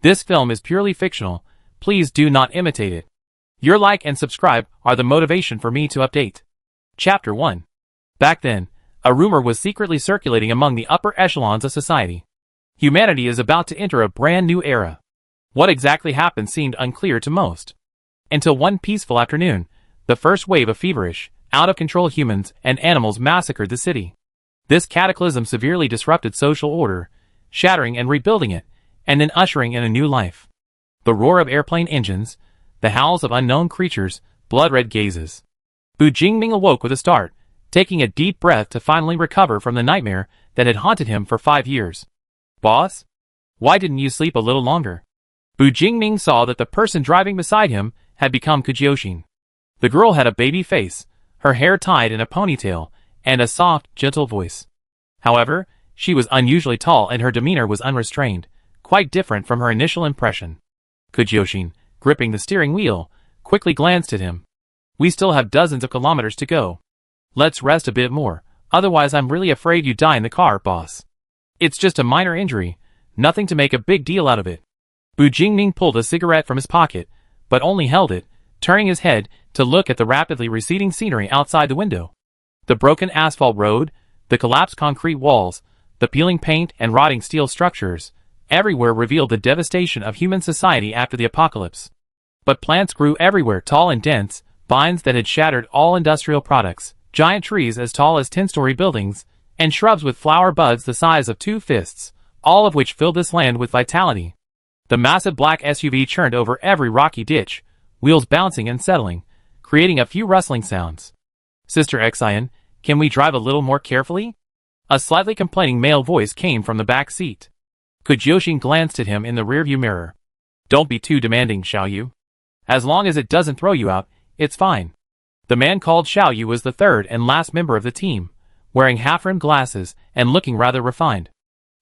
This film is purely fictional. Please do not imitate it. Your like and subscribe are the motivation for me to update. Chapter 1. Back then, a rumor was secretly circulating among the upper echelons of society. Humanity is about to enter a brand new era. What exactly happened seemed unclear to most. Until one peaceful afternoon, the first wave of feverish, out-of-control humans and animals massacred the city. This cataclysm severely disrupted social order, shattering and rebuilding it, and then ushering in a new life. The roar of airplane engines, the howls of unknown creatures, blood-red gazes. Bu Jingming awoke with a start, taking a deep breath to finally recover from the nightmare that had haunted him for 5 years. Boss? Why didn't you sleep a little longer? Bu Jingming saw that the person driving beside him had become Kujyoshin. The girl had a baby face, her hair tied in a ponytail, and a soft, gentle voice. However, she was unusually tall and her demeanor was unrestrained, quite different from her initial impression. Kujyoshin, gripping the steering wheel, quickly glanced at him. We still have dozens of kilometers to go. Let's rest a bit more, otherwise I'm really afraid you die in the car, boss. It's just a minor injury, nothing to make a big deal out of it. Bu Jingming pulled a cigarette from his pocket, but only held it, turning his head to look at the rapidly receding scenery outside the window. The broken asphalt road, the collapsed concrete walls, the peeling paint and rotting steel structures, everywhere revealed the devastation of human society after the apocalypse. But plants grew everywhere, tall and dense, vines that had shattered all industrial products, giant trees as tall as 10-story buildings, and shrubs with flower buds the size of 2 fists, all of which filled this land with vitality. The massive black SUV churned over every rocky ditch, wheels bouncing and settling, creating a few rustling sounds. Sister Xian, can we drive a little more carefully? A slightly complaining male voice came from the back seat. Kujyoshin glanced at him in the rearview mirror. Don't be too demanding, Xiaoyu. As long as it doesn't throw you out, it's fine. The man called Xiaoyu was the third and last member of the team, wearing half-rimmed glasses and looking rather refined.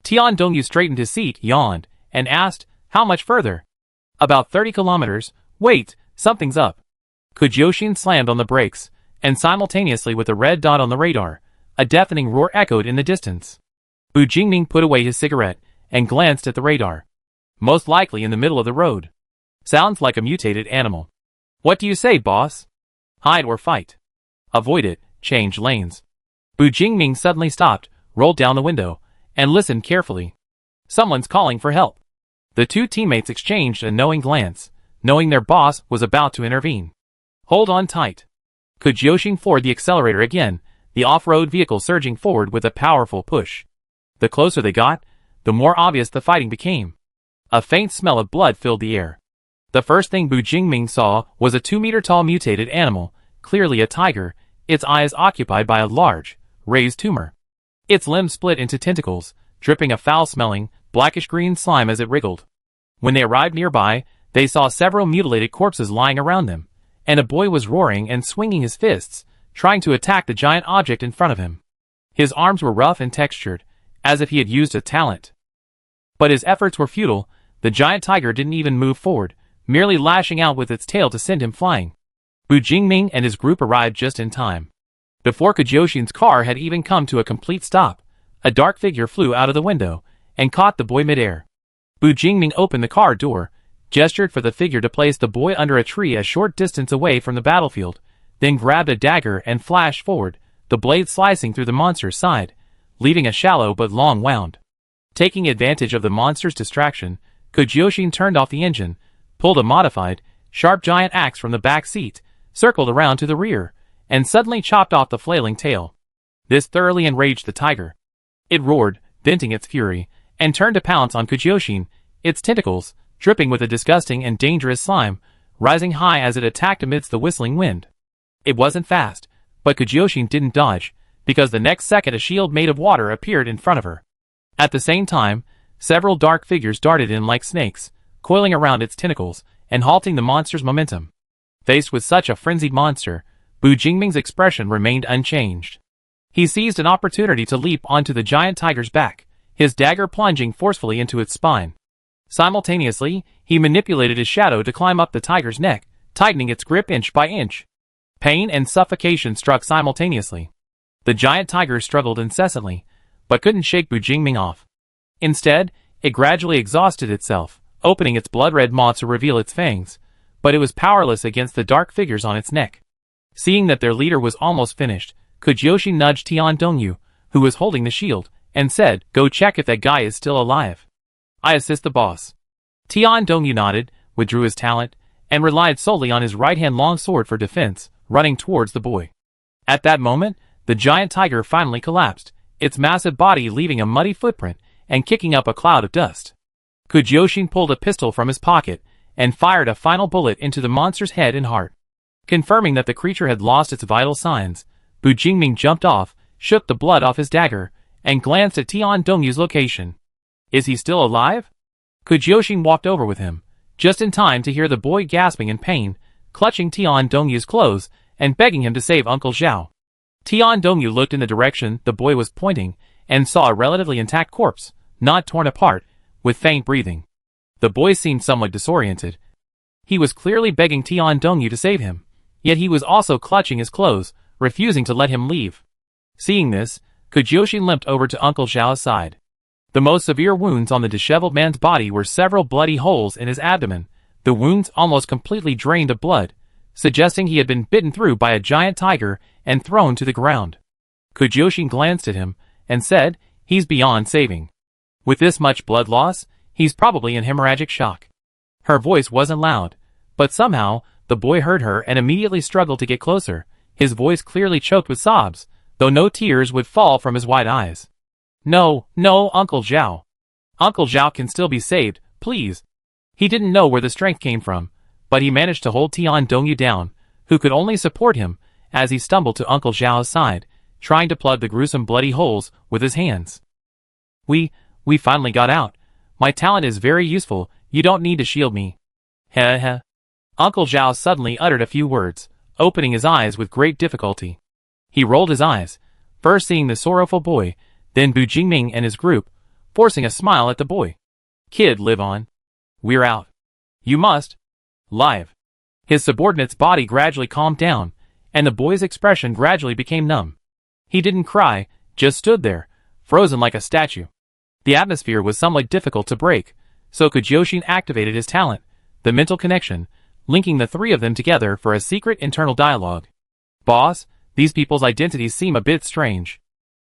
Tian Dongyu straightened his seat, yawned, and asked, how much further? About 30 kilometers. Wait, something's up. Kujyoshin slammed on the brakes, and simultaneously with a red dot on the radar, a deafening roar echoed in the distance. Bu Jingming put away his cigarette and glanced at the radar. Most likely in the middle of the road. Sounds like a mutated animal. What do you say, boss? Hide or fight? Avoid it, change lanes. Bu Jingming suddenly stopped, rolled down the window, and listened carefully. Someone's calling for help. The two teammates exchanged a knowing glance, knowing their boss was about to intervene. Hold on tight. Kujyoshin floored the accelerator again, the off-road vehicle surging forward with a powerful push. The closer they got, the more obvious the fighting became. A faint smell of blood filled the air. The first thing Bu Jingming saw was a 2-meter-tall mutated animal, clearly a tiger, its eyes occupied by a large, raised tumor. Its limbs split into tentacles, dripping a foul-smelling, blackish-green slime as it wriggled. When they arrived nearby, they saw several mutilated corpses lying around them, and a boy was roaring and swinging his fists, trying to attack the giant object in front of him. His arms were rough and textured, as if he had used a talent. But his efforts were futile. The giant tiger didn't even move forward, merely lashing out with its tail to send him flying. Bu Jingming and his group arrived just in time. Before Kujyoshin's car had even come to a complete stop, a dark figure flew out of the window and caught the boy midair. Bu Jingming opened the car door, gestured for the figure to place the boy under a tree a short distance away from the battlefield, then grabbed a dagger and flashed forward, the blade slicing through the monster's side, leaving a shallow but long wound. Taking advantage of the monster's distraction, Kujyoshin turned off the engine, pulled a modified, sharp giant axe from the back seat, circled around to the rear, and suddenly chopped off the flailing tail. This thoroughly enraged the tiger. It roared, venting its fury, and turned to pounce on Kujyoshin, its tentacles, dripping with a disgusting and dangerous slime, rising high as it attacked amidst the whistling wind. It wasn't fast, but Kujyoshin didn't dodge, because the next second a shield made of water appeared in front of her. At the same time, several dark figures darted in like snakes, coiling around its tentacles, and halting the monster's momentum. Faced with such a frenzied monster, Bu Jingming's expression remained unchanged. He seized an opportunity to leap onto the giant tiger's back, his dagger plunging forcefully into its spine. Simultaneously, he manipulated his shadow to climb up the tiger's neck, tightening its grip inch by inch. Pain and suffocation struck simultaneously. The giant tiger struggled incessantly, but couldn't shake Bu Jingming off. Instead, it gradually exhausted itself, opening its blood-red maw to reveal its fangs, but it was powerless against the dark figures on its neck. Seeing that their leader was almost finished, Kujyoshi nudged Tian Dongyu, who was holding the shield, and said, "Go check if that guy is still alive. I assist the boss." Tian Dongyu nodded, withdrew his talent, and relied solely on his right-hand long sword for defense, running towards the boy. At that moment, the giant tiger finally collapsed, its massive body leaving a muddy footprint and kicking up a cloud of dust. Kujyoshi pulled a pistol from his pocket and fired a final bullet into the monster's head and heart. Confirming that the creature had lost its vital signs, Bu Jingming jumped off, shook the blood off his dagger, and glanced at Tian Dongyu's location. "Is he still alive?" Kujyoshi walked over with him, just in time to hear the boy gasping in pain, clutching Tian Dongyu's clothes, and begging him to save Uncle Zhao. Tian Dongyu looked in the direction the boy was pointing, and saw a relatively intact corpse, not torn apart, with faint breathing. The boy seemed somewhat disoriented. He was clearly begging Tian Dongyu to save him, yet he was also clutching his clothes, refusing to let him leave. Seeing this, Kujyoshi limped over to Uncle Zhao's side. The most severe wounds on the disheveled man's body were several bloody holes in his abdomen. The wounds almost completely drained of blood, suggesting he had been bitten through by a giant tiger and thrown to the ground. Kujyoshi glanced at him and said, "He's beyond saving. With this much blood loss, he's probably in hemorrhagic shock." Her voice wasn't loud, but somehow, the boy heard her and immediately struggled to get closer, his voice clearly choked with sobs, though no tears would fall from his wide eyes. "No, no, Uncle Zhao. Uncle Zhao can still be saved, please." He didn't know where the strength came from, but he managed to hold Tian Dongyu down, who could only support him, as he stumbled to Uncle Zhao's side, trying to plug the gruesome bloody holes with his hands. We finally got out. My talent is very useful, you don't need to shield me." Heh heh. Uncle Zhao suddenly uttered a few words, opening his eyes with great difficulty. He rolled his eyes, first seeing the sorrowful boy, then Bu Jingming and his group, forcing a smile at the boy. "Kid, live on. We're out. You must. Live." His subordinate's body gradually calmed down, and the boy's expression gradually became numb. He didn't cry, just stood there, frozen like a statue. The atmosphere was somewhat difficult to break, so Kujyoshi activated his talent, the mental connection, linking the three of them together for a secret internal dialogue. "Boss, these people's identities seem a bit strange."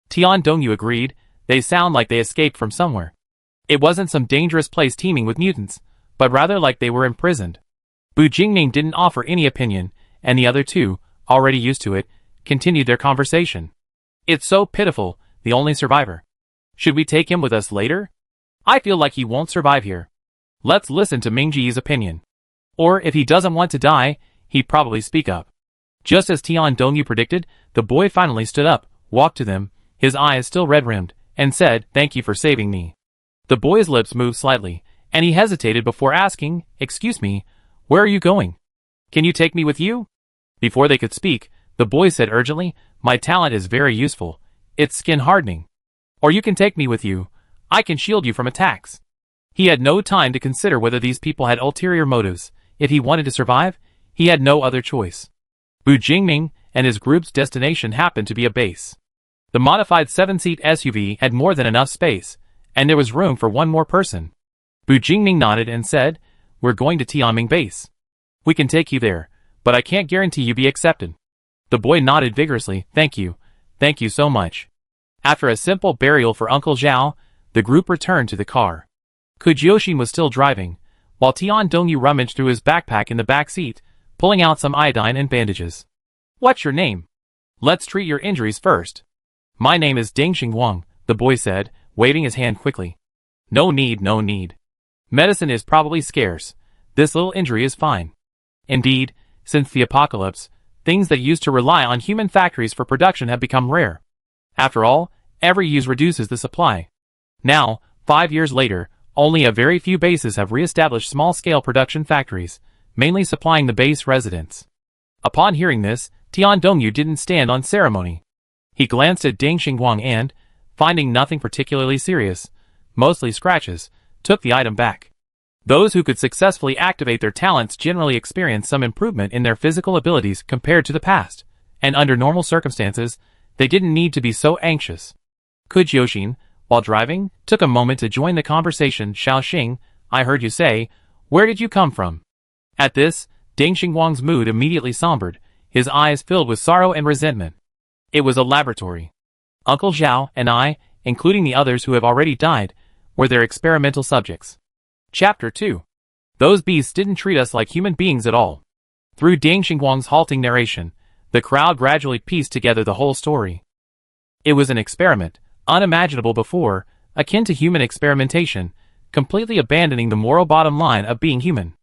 Tian Dongyu agreed, "They sound like they escaped from somewhere. It wasn't some dangerous place teeming with mutants, but rather like they were imprisoned." Bu Jingming didn't offer any opinion, and the other two, already used to it, continued their conversation. "It's so pitiful, the only survivor. Should we take him with us later? I feel like he won't survive here. Let's listen to Mingji's opinion. Or if he doesn't want to die, he'd probably speak up." Just as Tian Dongyu predicted, the boy finally stood up, walked to them, his eyes still red-rimmed, and said, "Thank you for saving me." The boy's lips moved slightly, and he hesitated before asking, "Excuse me, where are you going? Can you take me with you?" Before they could speak, the boy said urgently, "My talent is very useful. It's skin hardening. Or you can take me with you. I can shield you from attacks." He had no time to consider whether these people had ulterior motives. If he wanted to survive, he had no other choice. Bu Jingming and his group's destination happened to be a base. The modified 7-seat SUV had more than enough space, and there was room for one more person. Bu Jingming nodded and said, "We're going to Tianming Base. We can take you there, but I can't guarantee you be accepted." The boy nodded vigorously, "Thank you so much." After a simple burial for Uncle Zhao, the group returned to the car. Kujyoshi was still driving, while Tian Dongyu rummaged through his backpack in the back seat, pulling out some iodine and bandages. "What's your name? Let's treat your injuries first." "My name is Dingxing Wang," the boy said, waving his hand quickly. No need. Medicine is probably scarce. This little injury is fine." Indeed, since the apocalypse, things that used to rely on human factories for production have become rare. After all, every use reduces the supply. Now, 5 years later, only a very few bases have re-established small-scale production factories, mainly supplying the base residents. Upon hearing this, Tian Dongyu didn't stand on ceremony. He glanced at Ding Xingguang and, finding nothing particularly serious, mostly scratches, took the item back. Those who could successfully activate their talents generally experience some improvement in their physical abilities compared to the past, and under normal circumstances, they didn't need to be so anxious. Kujyoshi, while driving, took a moment to join the conversation. "Xiaoxing, I heard you say, where did you come from? At this, Ding Xingguang's mood immediately sombered, his eyes filled with sorrow and resentment. It was a laboratory. Uncle Zhao and I, including the others who have already died, were their experimental subjects. Chapter 2. Those beasts didn't treat us like human beings at all. Through Ding Xingguang's halting narration, the crowd gradually pieced together the whole story. It was an experiment, unimaginable before, akin to human experimentation, completely abandoning the moral bottom line of being human.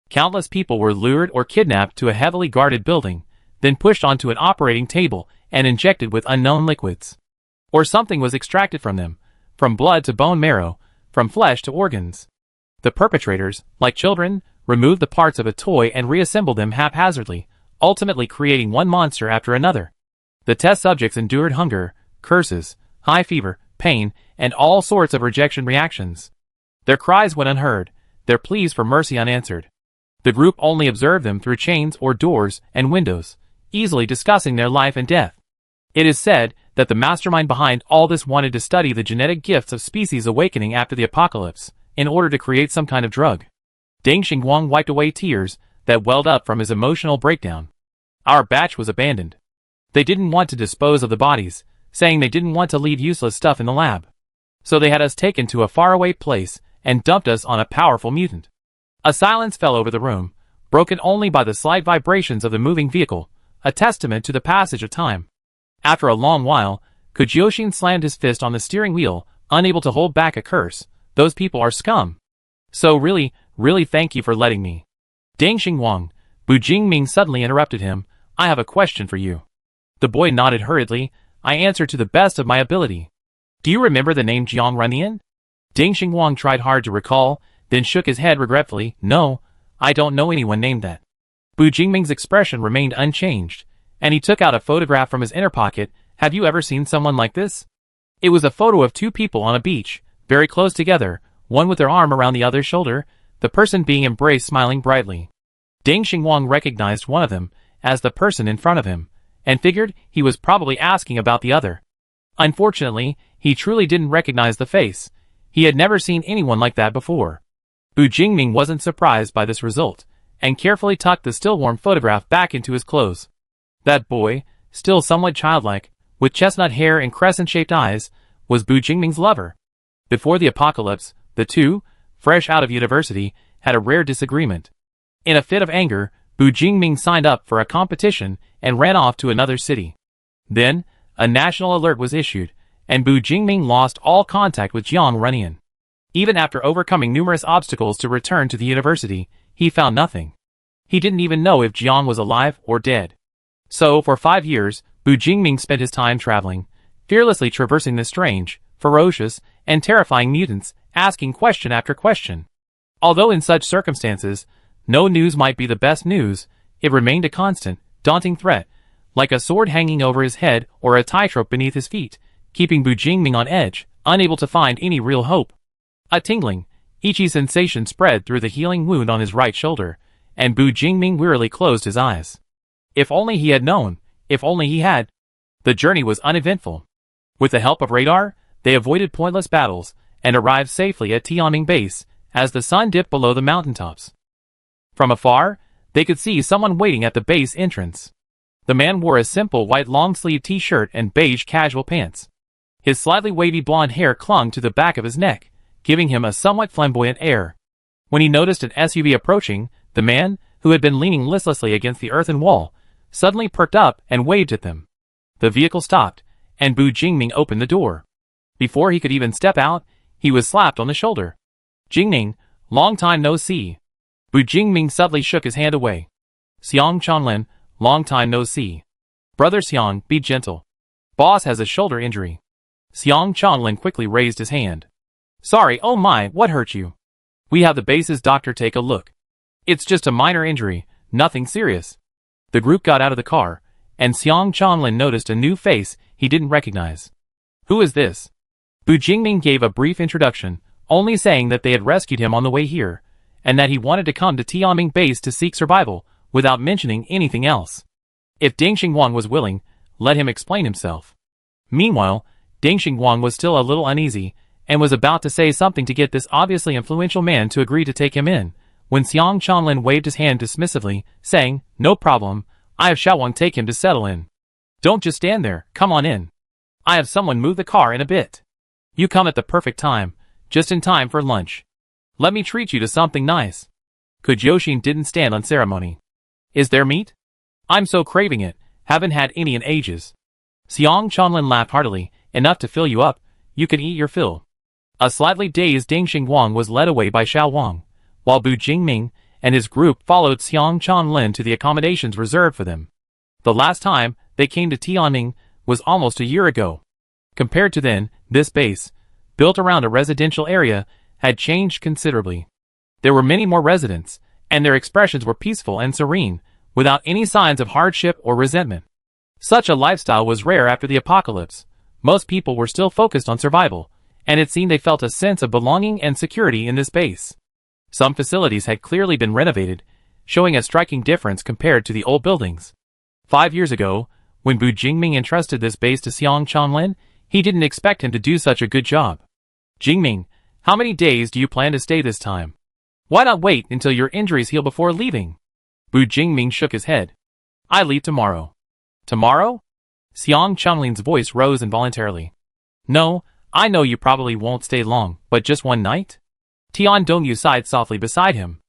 Countless people were lured or kidnapped to a heavily guarded building, then pushed onto an operating table and injected with unknown liquids. Or something was extracted from them, from blood to bone marrow, from flesh to organs. The perpetrators, like children, removed the parts of a toy and reassembled them haphazardly, ultimately creating one monster after another. The test subjects endured hunger, curses, high fever, pain, and all sorts of rejection reactions. Their cries went unheard, their pleas for mercy unanswered. The group only observed them through chains or doors and windows, easily discussing their life and death. It is said that the mastermind behind all this wanted to study the genetic gifts of species awakening after the apocalypse, in order to create some kind of drug. Ding Xingguang wiped away tears that welled up from his emotional breakdown. Our batch was abandoned. They didn't want to dispose of the bodies, saying they didn't want to leave useless stuff in the lab. So they had us taken to a faraway place and dumped us on a powerful mutant. A silence fell over the room, broken only by the slight vibrations of the moving vehicle, a testament to the passage of time. After a long while, Kujioshin slammed his fist on the steering wheel, unable to hold back a curse. Those people are scum. So really thank you for letting me. Ding Xingguang, Bu Jingming suddenly interrupted him. I have a question for you. The boy nodded hurriedly. I answered to the best of my ability. Do you remember the name Jiang Runyan? Ding Xingguang tried hard to recall, then shook his head regretfully. No, I don't know anyone named that. Bu Jingming's expression remained unchanged, and he took out a photograph from his inner pocket. Have you ever seen someone like this? It was a photo of two people on a beach, very close together, one with their arm around the other's shoulder, the person being embraced smiling brightly. Ding Xingguang recognized one of them as the person in front of him, and figured he was probably asking about the other. Unfortunately, he truly didn't recognize the face. He had never seen anyone like that before. Bu Jingming wasn't surprised by this result, and carefully tucked the still-warm photograph back into his clothes. That boy, still somewhat childlike, with chestnut hair and crescent-shaped eyes, was Bu Jingming's lover. Before the apocalypse, the two, fresh out of university, had a rare disagreement. In a fit of anger, Bu Jingming signed up for a competition and ran off to another city. Then, a national alert was issued, and Bu Jingming lost all contact with Jiang Runyan. Even after overcoming numerous obstacles to return to the university, he found nothing. He didn't even know if Jiang was alive or dead. So, for 5 years, Bu Jingming spent his time traveling, fearlessly traversing the strange, ferocious, and terrifying mutants, asking question after question. Although in such circumstances, no news might be the best news, it remained a constant, daunting threat, like a sword hanging over his head or a tightrope beneath his feet, keeping Bu Jingming on edge, unable to find any real hope. A tingling, itchy sensation spread through the healing wound on his right shoulder, and Bu Jingming wearily closed his eyes. If only he had known, if only he had. The journey was uneventful. With the help of radar, they avoided pointless battles, and arrived safely at Tianming Base, as the sun dipped below the mountaintops. From afar, they could see someone waiting at the base entrance. The man wore a simple white long-sleeved t-shirt and beige casual pants. His slightly wavy blonde hair clung to the back of his neck, giving him a somewhat flamboyant air. When he noticed an SUV approaching, the man, who had been leaning listlessly against the earthen wall, suddenly perked up and waved at them. The vehicle stopped, and Bu Jingming opened the door. Before he could even step out, he was slapped on the shoulder. Jingming, long time no see. Bu Jingming subtly shook his hand away. Xiang Chanlin, long time no see. Brother Xiang, be gentle. Boss has a shoulder injury. Xiang Chanlin quickly raised his hand. Sorry, oh my, what hurt you? We have the base's doctor take a look. It's just a minor injury, nothing serious. The group got out of the car, and Xiang Chanlin noticed a new face he didn't recognize. Who is this? Bu Jingming gave a brief introduction, only saying that they had rescued him on the way here, and that he wanted to come to Tianming Base to seek survival, without mentioning anything else. If Ding Xingguang was willing, let him explain himself. Meanwhile, Ding Xingguang was still a little uneasy, and was about to say something to get this obviously influential man to agree to take him in, when Xiang Chanlin waved his hand dismissively, saying, "No problem, I have Xiaowang take him to settle in. Don't just stand there, come on in. I have someone move the car in a bit. You come at the perfect time, just in time for lunch. Let me treat you to something nice." Kujoshin didn't stand on ceremony. "Is there meat? I'm so craving it, haven't had any in ages." Xiang Chanlin laughed heartily, "Enough to fill you up, you can eat your fill." A slightly dazed Ding Xingguang was led away by Xiao Wang, while Bu Jingming and his group followed Xiang Chanlin to the accommodations reserved for them. The last time they came to Tianning was almost a year ago. Compared to then, this base, built around a residential area, had changed considerably. There were many more residents, and their expressions were peaceful and serene, without any signs of hardship or resentment. Such a lifestyle was rare after the apocalypse. Most people were still focused on survival, and it seemed they felt a sense of belonging and security in this base. Some facilities had clearly been renovated, showing a striking difference compared to the old buildings. 5 years ago, when Bu Jingming entrusted this base to Xiang Chanlin, he didn't expect him to do such a good job. "Jingming, how many days do you plan to stay this time? Why not wait until your injuries heal before leaving?" Bu Jingming shook his head. "I leave tomorrow." "Tomorrow?" Xiang Chanlin's voice rose involuntarily. "No, I know you probably won't stay long, but just one night?" Tian Dongyu sighed softly beside him.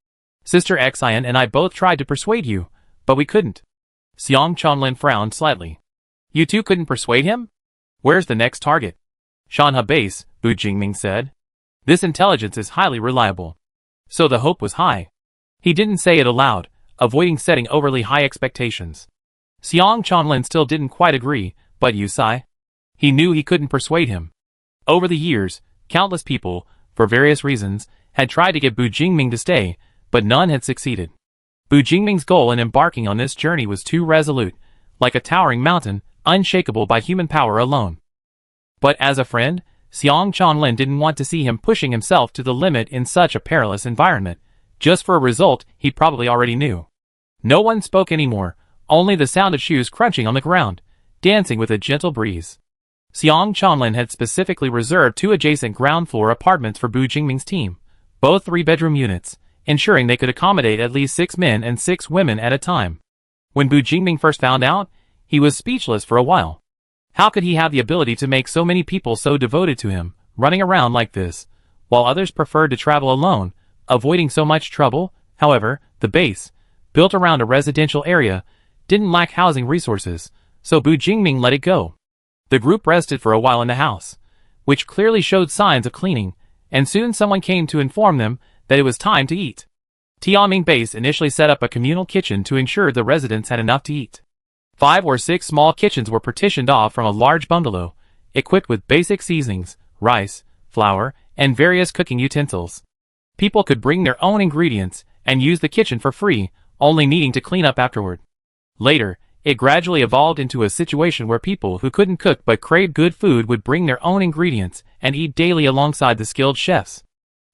"Sister Xian and I both tried to persuade you, but we couldn't." Xiang Chanlin frowned slightly. "You two couldn't persuade him? Where's the next target?" "Shanha Base," Bu Jingming said. "This intelligence is highly reliable." So the hope was high. He didn't say it aloud, avoiding setting overly high expectations. Xiang Chanlin still didn't quite agree, but Yusai? He knew he couldn't persuade him. Over the years, countless people, for various reasons, had tried to get Bu Jingming to stay, but none had succeeded. Bu Jingming's goal in embarking on this journey was too resolute, like a towering mountain, unshakable by human power alone. But as a friend, Xiang Chanlin didn't want to see him pushing himself to the limit in such a perilous environment, just for a result he probably already knew. No one spoke anymore, only the sound of shoes crunching on the ground, dancing with a gentle breeze. Xiang Chanlin had specifically reserved 2 adjacent ground-floor apartments for Bu Jingming's team, both 3-bedroom units, ensuring they could accommodate at least 6 men and 6 women at a time. When Bu Jingming first found out, he was speechless for a while. How could he have the ability to make so many people so devoted to him, running around like this, while others preferred to travel alone, avoiding so much trouble? However, the base, built around a residential area, didn't lack housing resources, so Bu Jingming let it go. The group rested for a while in the house, which clearly showed signs of cleaning, and soon someone came to inform them that it was time to eat. Tianming Base initially set up a communal kitchen to ensure the residents had enough to eat. 5 or 6 small kitchens were partitioned off from a large bungalow, equipped with basic seasonings, rice, flour, and various cooking utensils. People could bring their own ingredients and use the kitchen for free, only needing to clean up afterward. Later, it gradually evolved into a situation where people who couldn't cook but craved good food would bring their own ingredients and eat daily alongside the skilled chefs.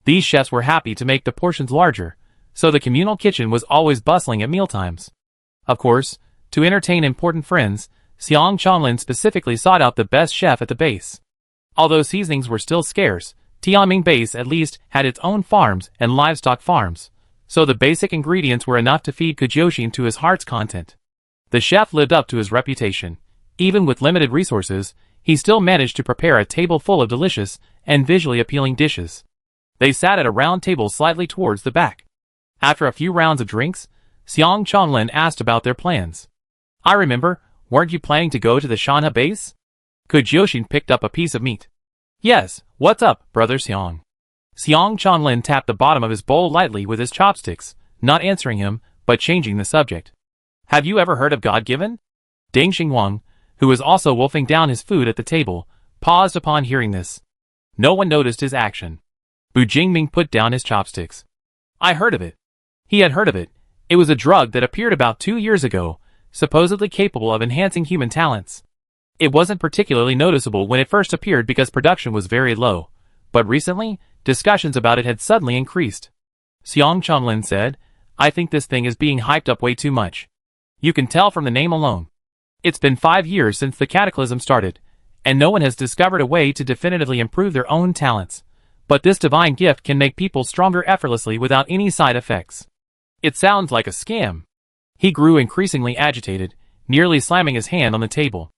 These chefs were happy to make the portions larger, so the communal kitchen was always bustling at mealtimes. Of course, to entertain important friends, Xiang Chanlin specifically sought out the best chef at the base. Although seasonings were still scarce, Tianming Base at least had its own farms and livestock farms, so the basic ingredients were enough to feed Kujoshin to his heart's content. The chef lived up to his reputation. Even with limited resources, he still managed to prepare a table full of delicious and visually appealing dishes. They sat at a round table slightly towards the back. After a few rounds of drinks, Xiang Chanlin asked about their plans. "I remember, weren't you planning to go to the Shanha base?" Kujoshin picked up a piece of meat. "Yes, what's up, brother Xiang?" Xiang Chanlin tapped the bottom of his bowl lightly with his chopsticks, not answering him, but changing the subject. "Have you ever heard of God-given?" Ding Xingguang, who was also wolfing down his food at the table, paused upon hearing this. No one noticed his action. Bu Jingming put down his chopsticks. "I heard of it." He had heard of it. It was a drug that appeared about 2 years ago, supposedly capable of enhancing human talents. It wasn't particularly noticeable when it first appeared because production was very low, but recently, discussions about it had suddenly increased. Xiang Chanlin said, "I think this thing is being hyped up way too much. You can tell from the name alone. It's been 5 years since the cataclysm started, and no one has discovered a way to definitively improve their own talents. But this divine gift can make people stronger effortlessly without any side effects. It sounds like a scam. He grew increasingly agitated, nearly slamming his hand on the table.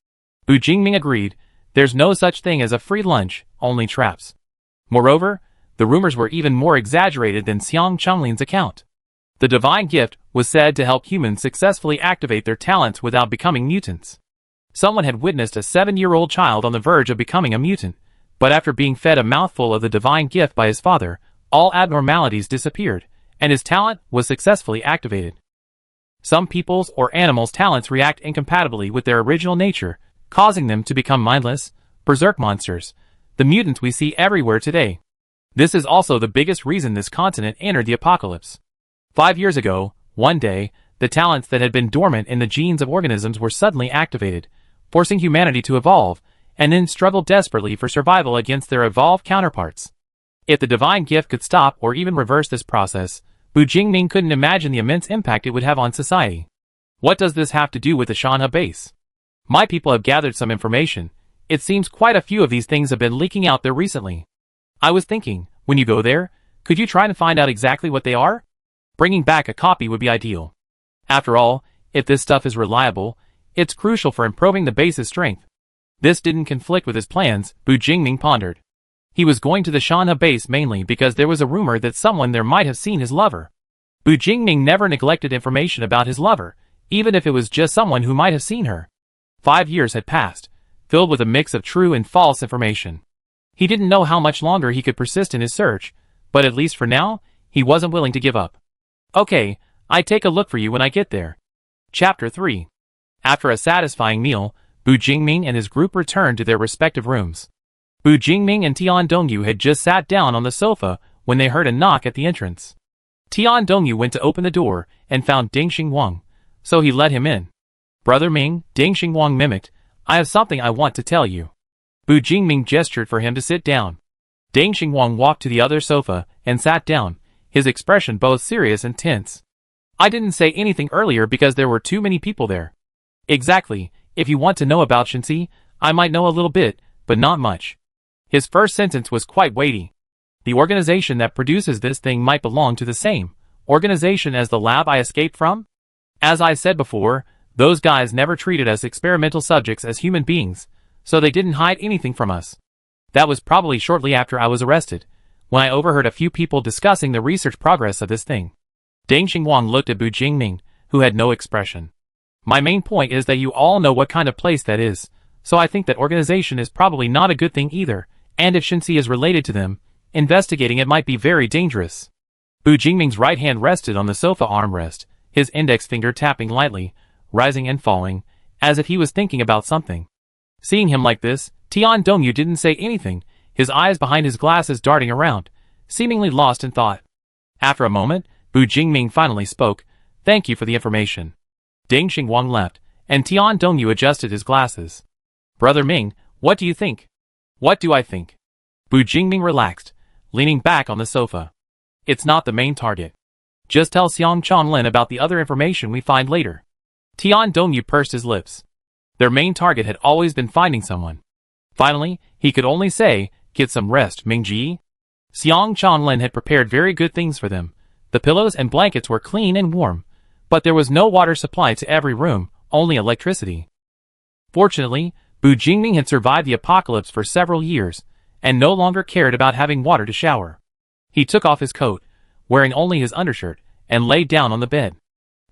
Bu Jingming agreed, there's no such thing as a free lunch, only traps. Moreover, the rumors were even more exaggerated than Xiang Chenglin's account. The divine gift was said to help humans successfully activate their talents without becoming mutants. Someone had witnessed a 7-year-old child on the verge of becoming a mutant, but after being fed a mouthful of the divine gift by his father, all abnormalities disappeared, and his talent was successfully activated. Some people's or animals' talents react incompatibly with their original nature, causing them to become mindless, berserk monsters, the mutants we see everywhere today. This is also the biggest reason this continent entered the apocalypse. 5 years ago, one day, the talents that had been dormant in the genes of organisms were suddenly activated, forcing humanity to evolve, and then struggle desperately for survival against their evolved counterparts. If the divine gift could stop or even reverse this process, Bu Jingming couldn't imagine the immense impact it would have on society. What does this have to do with the Shanhe base? My people have gathered some information. It seems quite a few of these things have been leaking out there recently. I was thinking, when you go there, could you try to find out exactly what they are? Bringing back a copy would be ideal. After all, if this stuff is reliable, it's crucial for improving the base's strength. This didn't conflict with his plans, Bu Jingming pondered. He was going to the Shanhe base mainly because there was a rumor that someone there might have seen his lover. Bu Jingming never neglected information about his lover, even if it was just someone who might have seen her. 5 years had passed, filled with a mix of true and false information. He didn't know how much longer he could persist in his search, but at least for now, he wasn't willing to give up. Okay, I take a look for you when I get there. Chapter 3. After a satisfying meal, Bu Jingming and his group returned to their respective rooms. Bu Jingming and Tian Dongyu had just sat down on the sofa when they heard a knock at the entrance. Tian Dongyu went to open the door and found Ding Xingwang, so he let him in. Brother Ming, Ding Xingwang mimicked, I have something I want to tell you. Bu Jingming gestured for him to sit down. Ding Xingwang walked to the other sofa and sat down, his expression both serious and tense. I didn't say anything earlier because there were too many people there. Exactly, if you want to know about Shenxi, I might know a little bit, but not much. His first sentence was quite weighty. The organization that produces this thing might belong to the same organization as the lab I escaped from? As I said before, those guys never treated us experimental subjects as human beings, so they didn't hide anything from us. That was probably shortly after I was arrested, when I overheard a few people discussing the research progress of this thing. Ding Xingwang looked at Bu Jingming, who had no expression. My main point is that you all know what kind of place that is, so I think that organization is probably not a good thing either, and if Shenxi is related to them, investigating it might be very dangerous. Bu Jingming's right hand rested on the sofa armrest, his index finger tapping lightly, rising and falling, as if he was thinking about something. Seeing him like this, Tian Dongyu didn't say anything, his eyes behind his glasses darting around, seemingly lost in thought. After a moment, Bu Jingming finally spoke, Thank you for the information. Ding Xingwang left, and Tian Dongyu adjusted his glasses. Brother Ming, what do you think? What do I think? Bu Jingming relaxed, leaning back on the sofa. It's not the main target. Just tell Xiang Chonglin about the other information we find later. Tian Dongyu pursed his lips. Their main target had always been finding someone. Finally, he could only say, Get some rest, Mingji. Xiang Chonglin had prepared very good things for them. The pillows and blankets were clean and warm, but there was no water supply to every room, only electricity. Fortunately, Bu Jingming had survived the apocalypse for several years, and no longer cared about having water to shower. He took off his coat, wearing only his undershirt, and lay down on the bed.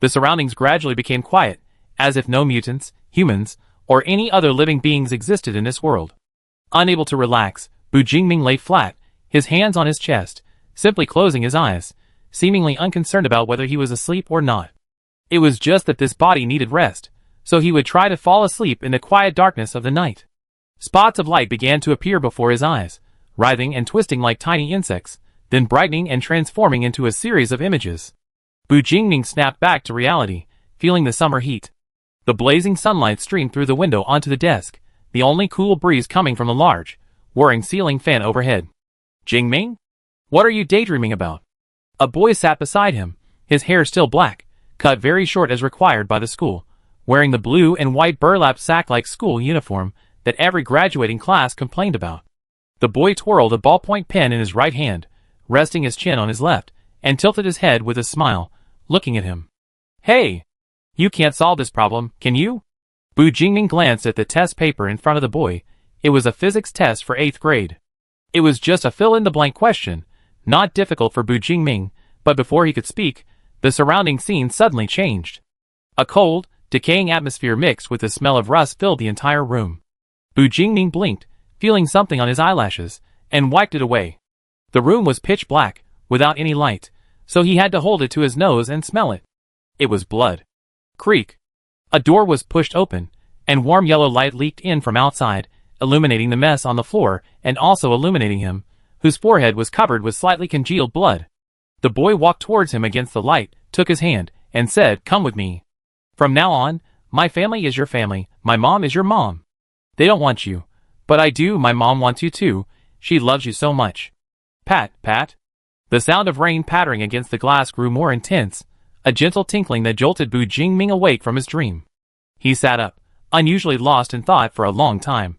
The surroundings gradually became quiet, as if no mutants, humans, or any other living beings existed in this world. Unable to relax, Bu Jingming lay flat, his hands on his chest, simply closing his eyes, seemingly unconcerned about whether he was asleep or not. It was just that this body needed rest, so he would try to fall asleep in the quiet darkness of the night. Spots of light began to appear before his eyes, writhing and twisting like tiny insects, then brightening and transforming into a series of images. Bu Jingming snapped back to reality, feeling the summer heat. The blazing sunlight streamed through the window onto the desk, the only cool breeze coming from the large, whirring ceiling fan overhead. Jingming? What are you daydreaming about? A boy sat beside him, his hair still black, cut very short as required by the school, wearing the blue and white burlap sack-like school uniform that every graduating class complained about. The boy twirled a ballpoint pen in his right hand, resting his chin on his left, and tilted his head with a smile, looking at him. Hey! You can't solve this problem, can you? Bu Jingming glanced at the test paper in front of the boy. It was a physics test for 8th grade. It was just a fill-in-the-blank question, not difficult for Bu Jingming, but before he could speak, the surrounding scene suddenly changed. A cold, decaying atmosphere mixed with the smell of rust filled the entire room. Bu Jingming blinked, feeling something on his eyelashes, and wiped it away. The room was pitch black, without any light, so he had to hold it to his nose and smell it. It was blood. Creak. A door was pushed open, and warm yellow light leaked in from outside, illuminating the mess on the floor and also illuminating him, whose forehead was covered with slightly congealed blood. The boy walked towards him against the light, took his hand, and said, "Come with me. From now on, my family is your family, my mom is your mom. They don't want you, but I do. My mom wants you too, she loves you so much." Pat, pat. The sound of rain pattering against the glass grew more intense, a gentle tinkling that jolted Bu Jingming awake from his dream. He sat up, unusually lost in thought for a long time.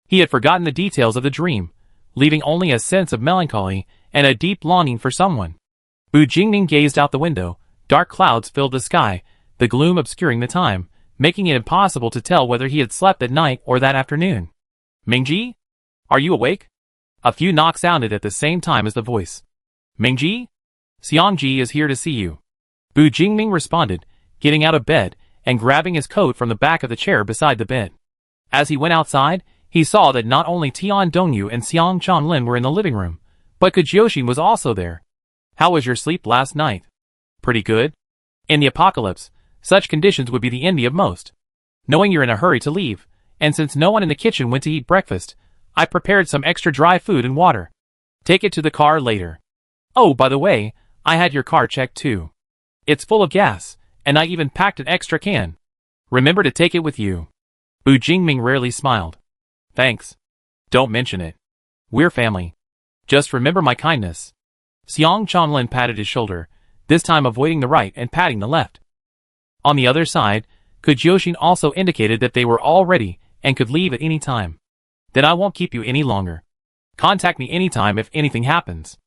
He had forgotten the details of the dream, leaving only a sense of melancholy and a deep longing for someone. Bu Jingming gazed out the window. Dark clouds filled the sky, the gloom obscuring the time, making it impossible to tell whether he had slept that night or that afternoon. "Mingji? Are you awake?" A few knocks sounded at the same time as the voice. "Mingji? Xiangji is here to see you." Bu Jingming responded, getting out of bed and grabbing his coat from the back of the chair beside the bed. As he went outside, he saw that not only Tian Dongyu and Xiang Chanlin were in the living room, but Kujioxin was also there. "How was your sleep last night?" "Pretty good. In the apocalypse, such conditions would be the envy of most. Knowing you're in a hurry to leave, and since no one in the kitchen went to eat breakfast, I prepared some extra dry food and water. Take it to the car later. Oh, by the way, I had your car checked too. It's full of gas, and I even packed an extra can. Remember to take it with you." Bu Jingming rarely smiled. "Thanks. Don't mention it. We're family. Just remember my kindness." Xiang Chanlin patted his shoulder, this time avoiding the right and patting the left. On the other side, Kujioxin also indicated that they were all ready and could leave at any time. "Then I won't keep you any longer. Contact me anytime if anything happens.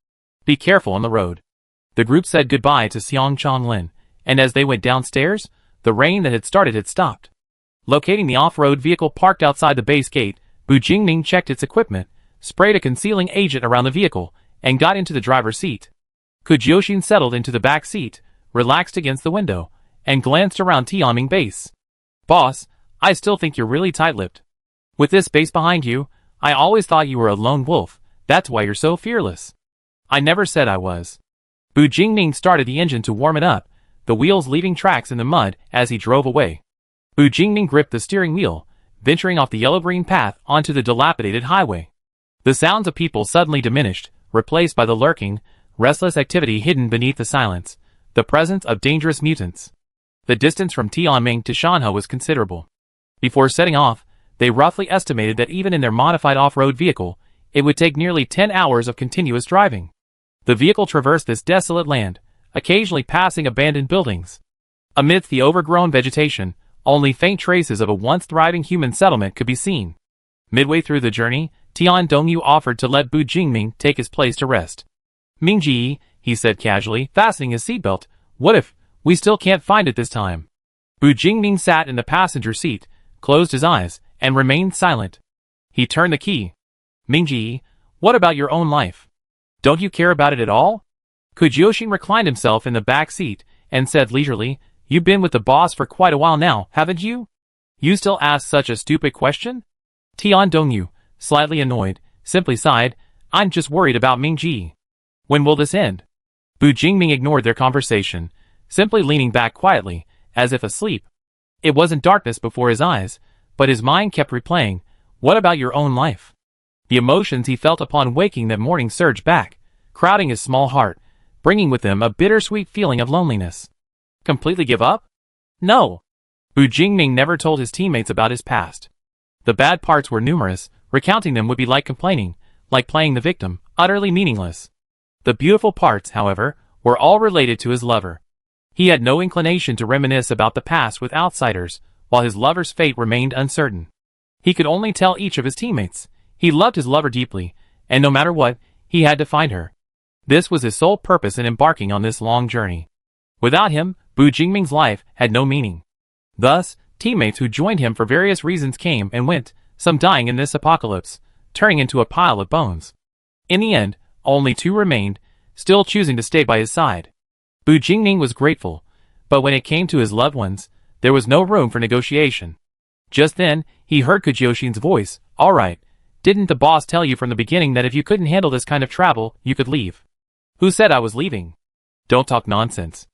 Be careful on the road." The group said goodbye to Xiang Chanlin, and as they went downstairs, the rain that had started had stopped. Locating the off-road vehicle parked outside the base gate, Bu Jingming checked its equipment, sprayed a concealing agent around the vehicle, and got into the driver's seat. Kujioxin settled into the back seat, relaxed against the window, and glanced around Tianming base. "Boss, I still think you're really tight-lipped. With this base behind you, I always thought you were a lone wolf, that's why you're so fearless." "I never said I was." Bu Jingming started the engine to warm it up, the wheels leaving tracks in the mud as he drove away. Bu Jingming gripped the steering wheel, venturing off the yellow-green path onto the dilapidated highway. The sounds of people suddenly diminished, replaced by the lurking, restless activity hidden beneath the silence, the presence of dangerous mutants. The distance from Tianming to Shanhe was considerable. Before setting off, they roughly estimated that even in their modified off-road vehicle, it would take nearly 10 hours of continuous driving. The vehicle traversed this desolate land, occasionally passing abandoned buildings. Amidst the overgrown vegetation, only faint traces of a once thriving human settlement could be seen. Midway through the journey, Tian Dongyu offered to let Bu Jingming take his place to rest. "Mingji," he said casually, fastening his seatbelt, "what if we still can't find it this time?" Bu Jingming sat in the passenger seat, closed his eyes, and remained silent. He turned the key. "Mingji, what about your own life? Don't you care about it at all?" Kujioxin reclined himself in the back seat and said leisurely, "You've been with the boss for quite a while now, haven't you? You still ask such a stupid question?" Tian Dongyu, slightly annoyed, simply sighed, "I'm just worried about Mingji. When will this end?" Bu Jingming ignored their conversation, simply leaning back quietly, as if asleep. It wasn't darkness before his eyes, but his mind kept replaying, "What about your own life?" The emotions he felt upon waking that morning surged back, crowding his small heart, bringing with them a bittersweet feeling of loneliness. Completely give up? No. Bu Jingming never told his teammates about his past. The bad parts were numerous, recounting them would be like complaining, like playing the victim, utterly meaningless. The beautiful parts, however, were all related to his lover. He had no inclination to reminisce about the past with outsiders, while his lover's fate remained uncertain. He could only tell each of his teammates. He loved his lover deeply, and no matter what, he had to find her. This was his sole purpose in embarking on this long journey. Without him, Bu Jingming's life had no meaning. Thus, teammates who joined him for various reasons came and went, some dying in this apocalypse, turning into a pile of bones. In the end, only 2 remained, still choosing to stay by his side. Bu Jingming was grateful, but when it came to his loved ones, there was no room for negotiation. Just then, he heard Kujoshin's voice. "All right, didn't the boss tell you from the beginning that if you couldn't handle this kind of travel, you could leave?" "Who said I was leaving?" "Don't talk nonsense."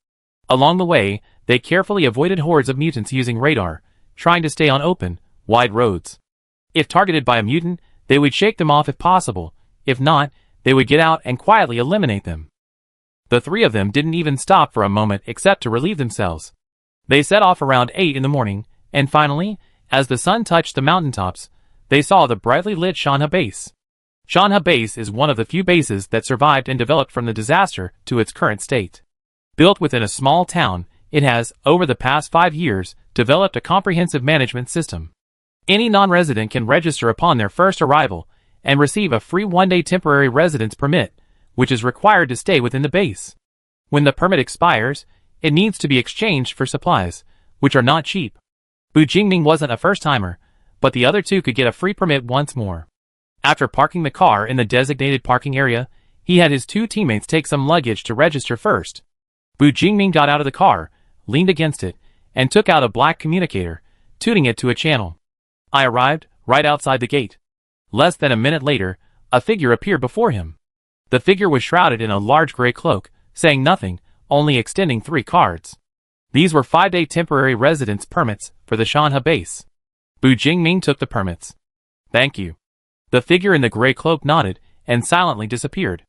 Along the way, they carefully avoided hordes of mutants using radar, trying to stay on open, wide roads. If targeted by a mutant, they would shake them off if possible. If not, they would get out and quietly eliminate them. The 3 of them didn't even stop for a moment except to relieve themselves. They set off around 8 in the morning, and finally, as the sun touched the mountaintops, they saw the brightly lit Shanha base. Shanha base is one of the few bases that survived and developed from the disaster to its current state. Built within a small town, it has, over the past 5 years, developed a comprehensive management system. Any non-resident can register upon their first arrival and receive a free 1-day temporary residence permit, which is required to stay within the base. When the permit expires, it needs to be exchanged for supplies, which are not cheap. Bu Jingming wasn't a first-timer, but the other 2 could get a free permit once more. After parking the car in the designated parking area, he had his 2 teammates take some luggage to register first. Bu Jingming got out of the car, leaned against it, and took out a black communicator, tuning it to a channel. "I arrived, right outside the gate." Less than a minute later, a figure appeared before him. The figure was shrouded in a large gray cloak, saying nothing, only extending 3 cards. These were 5-day temporary residence permits for the Shanha base. Bu Jingming took the permits. "Thank you." The figure in the gray cloak nodded and silently disappeared.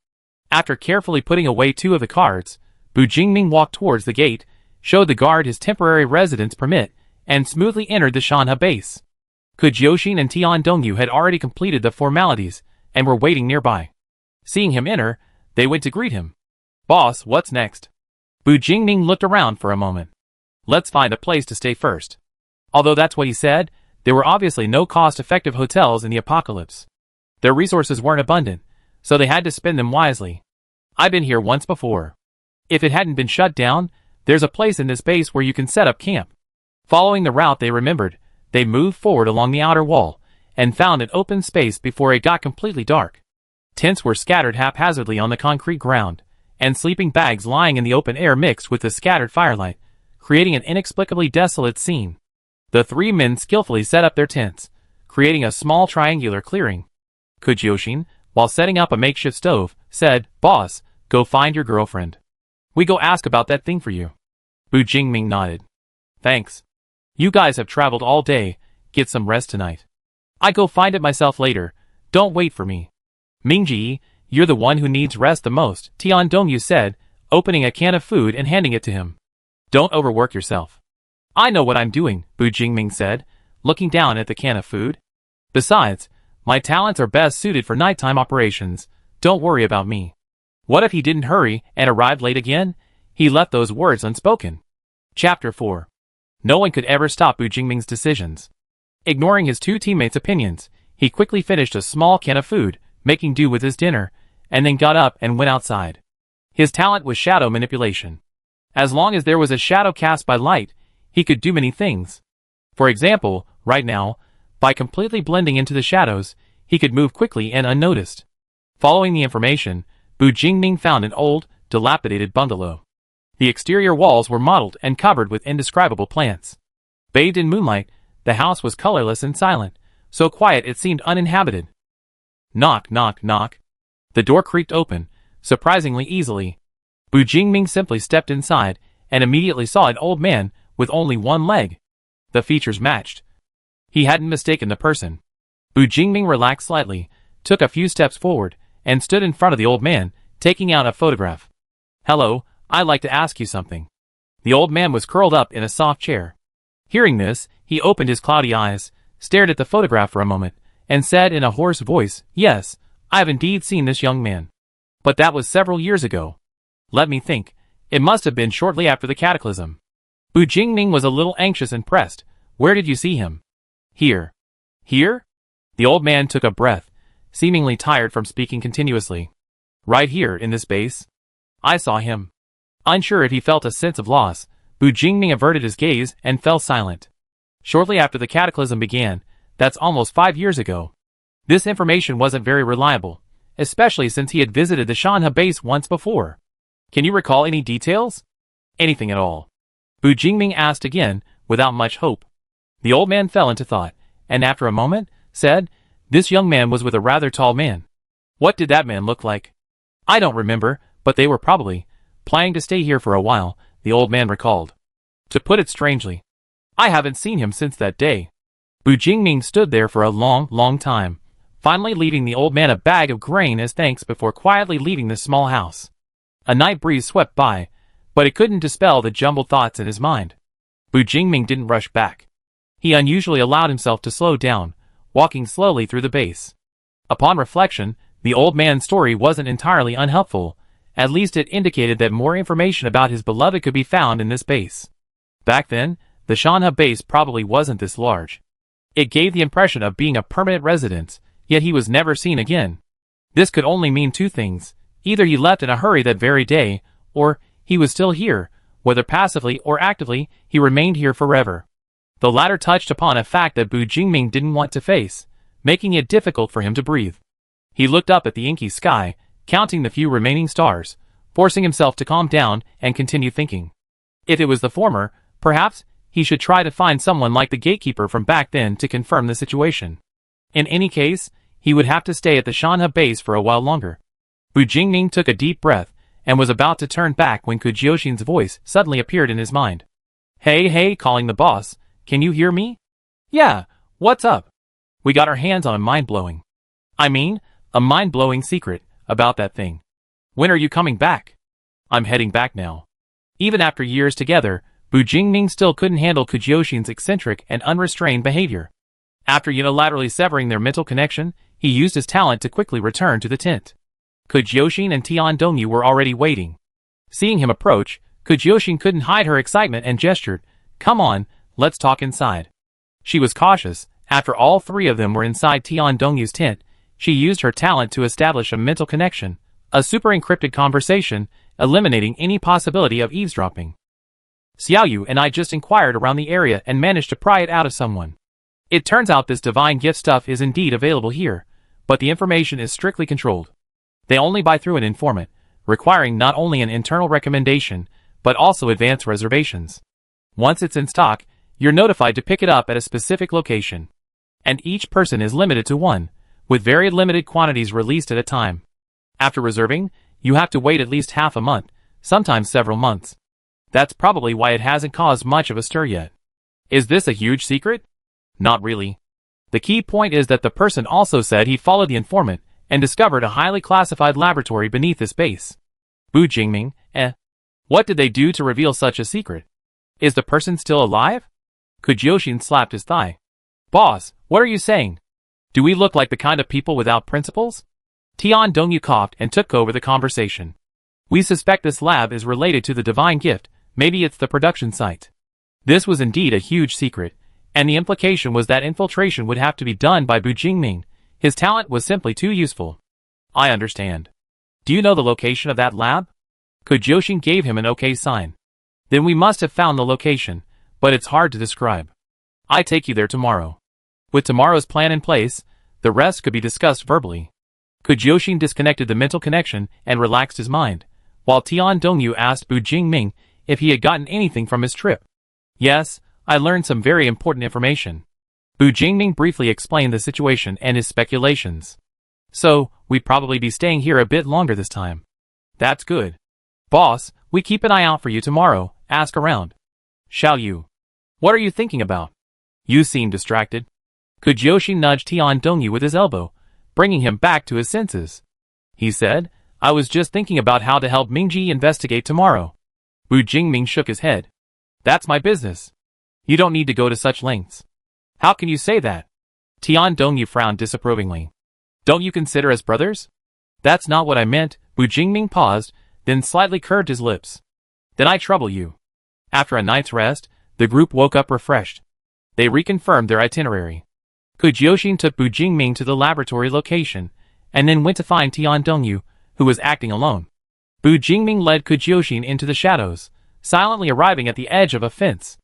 After carefully putting away 2 of the cards, Bu Jingming walked towards the gate, showed the guard his temporary residence permit, and smoothly entered the Shanha base. Kujoshin and Tian Dongyu had already completed the formalities and were waiting nearby. Seeing him enter, they went to greet him. "Boss, what's next?" Bu Jingming looked around for a moment. "Let's find a place to stay first." Although that's what he said, there were obviously no cost-effective hotels in the apocalypse. Their resources weren't abundant, so they had to spend them wisely. "I've been here once before. If it hadn't been shut down, there's a place in this base where you can set up camp." Following the route they remembered, they moved forward along the outer wall, and found an open space before it got completely dark. Tents were scattered haphazardly on the concrete ground, and sleeping bags lying in the open air mixed with the scattered firelight, creating an inexplicably desolate scene. The 3 men skillfully set up their tents, creating a small triangular clearing. Kujoshin, while setting up a makeshift stove, said, "Boss, go find your girlfriend. We go ask about that thing for you." Bu Jingming nodded. "Thanks. You guys have traveled all day, get some rest tonight. I go find it myself later, don't wait for me." "Mingji, you're the one who needs rest the most," Tian Dongyu said, opening a can of food and handing it to him. "Don't overwork yourself." "I know what I'm doing," Bu Jingming said, looking down at the can of food. "Besides, my talents are best suited for nighttime operations, don't worry about me." What if he didn't hurry and arrived late again? He left those words unspoken. Chapter 4. No one could ever stop Bu Jingming's decisions. Ignoring his 2 teammates' opinions, he quickly finished a small can of food, making do with his dinner, and then got up and went outside. His talent was shadow manipulation. As long as there was a shadow cast by light, he could do many things. For example, right now, by completely blending into the shadows, he could move quickly and unnoticed. Following the information, Bu Jingming found an old, dilapidated bungalow. The exterior walls were mottled and covered with indescribable plants. Bathed in moonlight, the house was colorless and silent, so quiet it seemed uninhabited. Knock, knock, knock. The door creaked open, surprisingly easily. Bu Jingming simply stepped inside, and immediately saw an old man with only 1 leg. The features matched. He hadn't mistaken the person. Bu Jingming relaxed slightly, took a few steps forward, and stood in front of the old man, taking out a photograph. "Hello, I'd like to ask you something." The old man was curled up in a soft chair. Hearing this, he opened his cloudy eyes, stared at the photograph for a moment, and said in a hoarse voice, "Yes, I have indeed seen this young man. But that was several years ago. Let me think. It must have been shortly after the cataclysm." Bu Jingming was a little anxious and pressed. "Where did you see him?" "Here." Here? The old man took a breath, seemingly tired from speaking continuously. Right here, in this base. I saw him. Unsure if he felt a sense of loss, Bu Jingming averted his gaze and fell silent. Shortly after the cataclysm began, that's almost 5 years ago. This information wasn't very reliable, especially since he had visited the Shanha base once before. Can you recall any details? Anything at all? Bu Jingming asked again, without much hope. The old man fell into thought, and after a moment, said, "This young man was with a rather tall man. What did that man look like?" "I don't remember, but they were probably planning to stay here for a while," the old man recalled. "To put it strangely, I haven't seen him since that day." Bu Jingming stood there for a long time, finally leaving the old man a bag of grain as thanks before quietly leaving the small house. A night breeze swept by, but it couldn't dispel the jumbled thoughts in his mind. Bu Jingming didn't rush back. He unusually allowed himself to slow down, walking slowly through the base. Upon reflection, the old man's story wasn't entirely unhelpful. At least it indicated that more information about his beloved could be found in this base. Back then, the Shanha base probably wasn't this large. It gave the impression of being a permanent residence, yet he was never seen again. This could only mean two things. Either he left in a hurry that very day, or he was still here. Whether passively or actively, he remained here forever. The latter touched upon a fact that Bu Jingming didn't want to face, making it difficult for him to breathe. He looked up at the inky sky, counting the few remaining stars, forcing himself to calm down and continue thinking. If it was the former, perhaps he should try to find someone like the gatekeeper from back then to confirm the situation. In any case, he would have to stay at the Shanha base for a while longer. Bu Jingming took a deep breath and was about to turn back when Kujioshin's voice suddenly appeared in his mind. Hey, calling the boss, can you hear me? Yeah, what's up? We got our hands on a mind-blowing secret about that thing. When are you coming back? I'm heading back now. Even after years together, Bu Jingming still couldn't handle Kujioshin's eccentric and unrestrained behavior. After unilaterally severing their mental connection, he used his talent to quickly return to the tent. Kujioshin and Tian Dongyu were already waiting. Seeing him approach, Kujioshin couldn't hide her excitement and gestured, "Come on, let's talk inside." She was cautious. After all three of them were inside Tian Dongyu's tent, she used her talent to establish a mental connection, a super-encrypted conversation, eliminating any possibility of eavesdropping. Xiaoyu and I just inquired around the area and managed to pry it out of someone. It turns out this divine gift stuff is indeed available here, but the information is strictly controlled. They only buy through an informant, requiring not only an internal recommendation, but also advance reservations. Once it's in stock, you're notified to pick it up at a specific location. And each person is limited to one, with very limited quantities released at a time. After reserving, you have to wait at least half a month, sometimes several months. That's probably why it hasn't caused much of a stir yet. Is this a huge secret? Not really. The key point is that the person also said he followed the informant and discovered a highly classified laboratory beneath this base. Bu Jingming, What did they do to reveal such a secret? Is the person still alive? Kujioshin slapped his thigh. Boss, what are you saying? Do we look like the kind of people without principles? Tian Dongyu coughed and took over the conversation. We suspect this lab is related to the divine gift, maybe it's the production site. This was indeed a huge secret, and the implication was that infiltration would have to be done by Bu Jingming. His talent was simply too useful. I understand. Do you know the location of that lab? Kujioshin gave him an okay sign. Then we must have found the location, but it's hard to describe. I take you there tomorrow. With tomorrow's plan in place, the rest could be discussed verbally. Kujioshin disconnected the mental connection and relaxed his mind, while Tian Dongyu asked Bu Jingming if he had gotten anything from his trip. Yes, I learned some very important information. Bu Jingming briefly explained the situation and his speculations. So, we'd probably be staying here a bit longer this time. That's good. Boss, we keep an eye out for you tomorrow, ask around. Shall you? What are you thinking about? You seem distracted. Kujioshin nudged Tian Dongyu with his elbow, bringing him back to his senses. He said, I was just thinking about how to help Mingji investigate tomorrow. Bu Jingming shook his head. That's my business. You don't need to go to such lengths. How can you say that? Tian Dongyu frowned disapprovingly. Don't you consider us brothers? That's not what I meant. Bu Jingming paused, then slightly curved his lips. Then I trouble you. After a night's rest, the group woke up refreshed. They reconfirmed their itinerary. Yoshin took Bu Jingming to the laboratory location, and then went to find Tian Dongyu, who was acting alone. Bu Jingming led Yoshin into the shadows, silently arriving at the edge of a fence.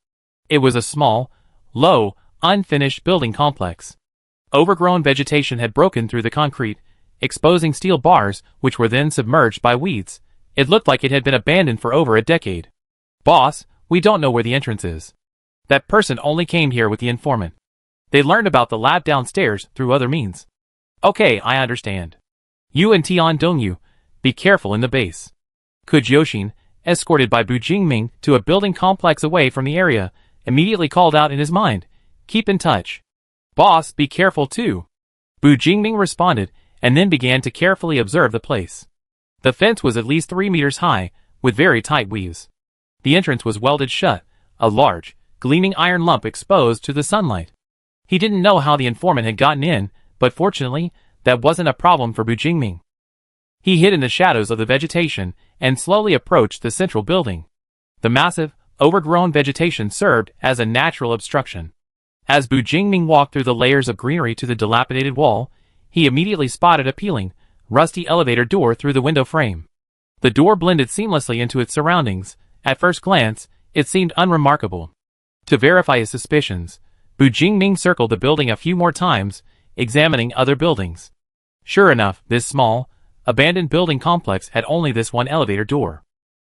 It was a small, low, unfinished building complex. Overgrown vegetation had broken through the concrete, exposing steel bars which were then submerged by weeds. It looked like it had been abandoned for over a decade. "Boss, we don't know where the entrance is. That person only came here with the informant. They learned about the lab downstairs through other means." "Okay, I understand. You and Tian Dongyu, be careful in the base." Yoshin, escorted by Bu Jingming to a building complex away from the area, immediately called out in his mind, "Keep in touch." "Boss, be careful too." Bu Jingming responded, and then began to carefully observe the place. The fence was at least 3 meters high, with very tight weaves. The entrance was welded shut, a large, gleaming iron lump exposed to the sunlight. He didn't know how the informant had gotten in, but fortunately, that wasn't a problem for Bu Jingming. He hid in the shadows of the vegetation and slowly approached the central building. The massive, overgrown vegetation served as a natural obstruction. As Bu Jingming walked through the layers of greenery to the dilapidated wall, he immediately spotted a peeling, rusty elevator door through the window frame. The door blended seamlessly into its surroundings. At first glance, it seemed unremarkable. To verify his suspicions, Bu Jingming circled the building a few more times, examining other buildings. Sure enough, this small, abandoned building complex had only this one elevator door.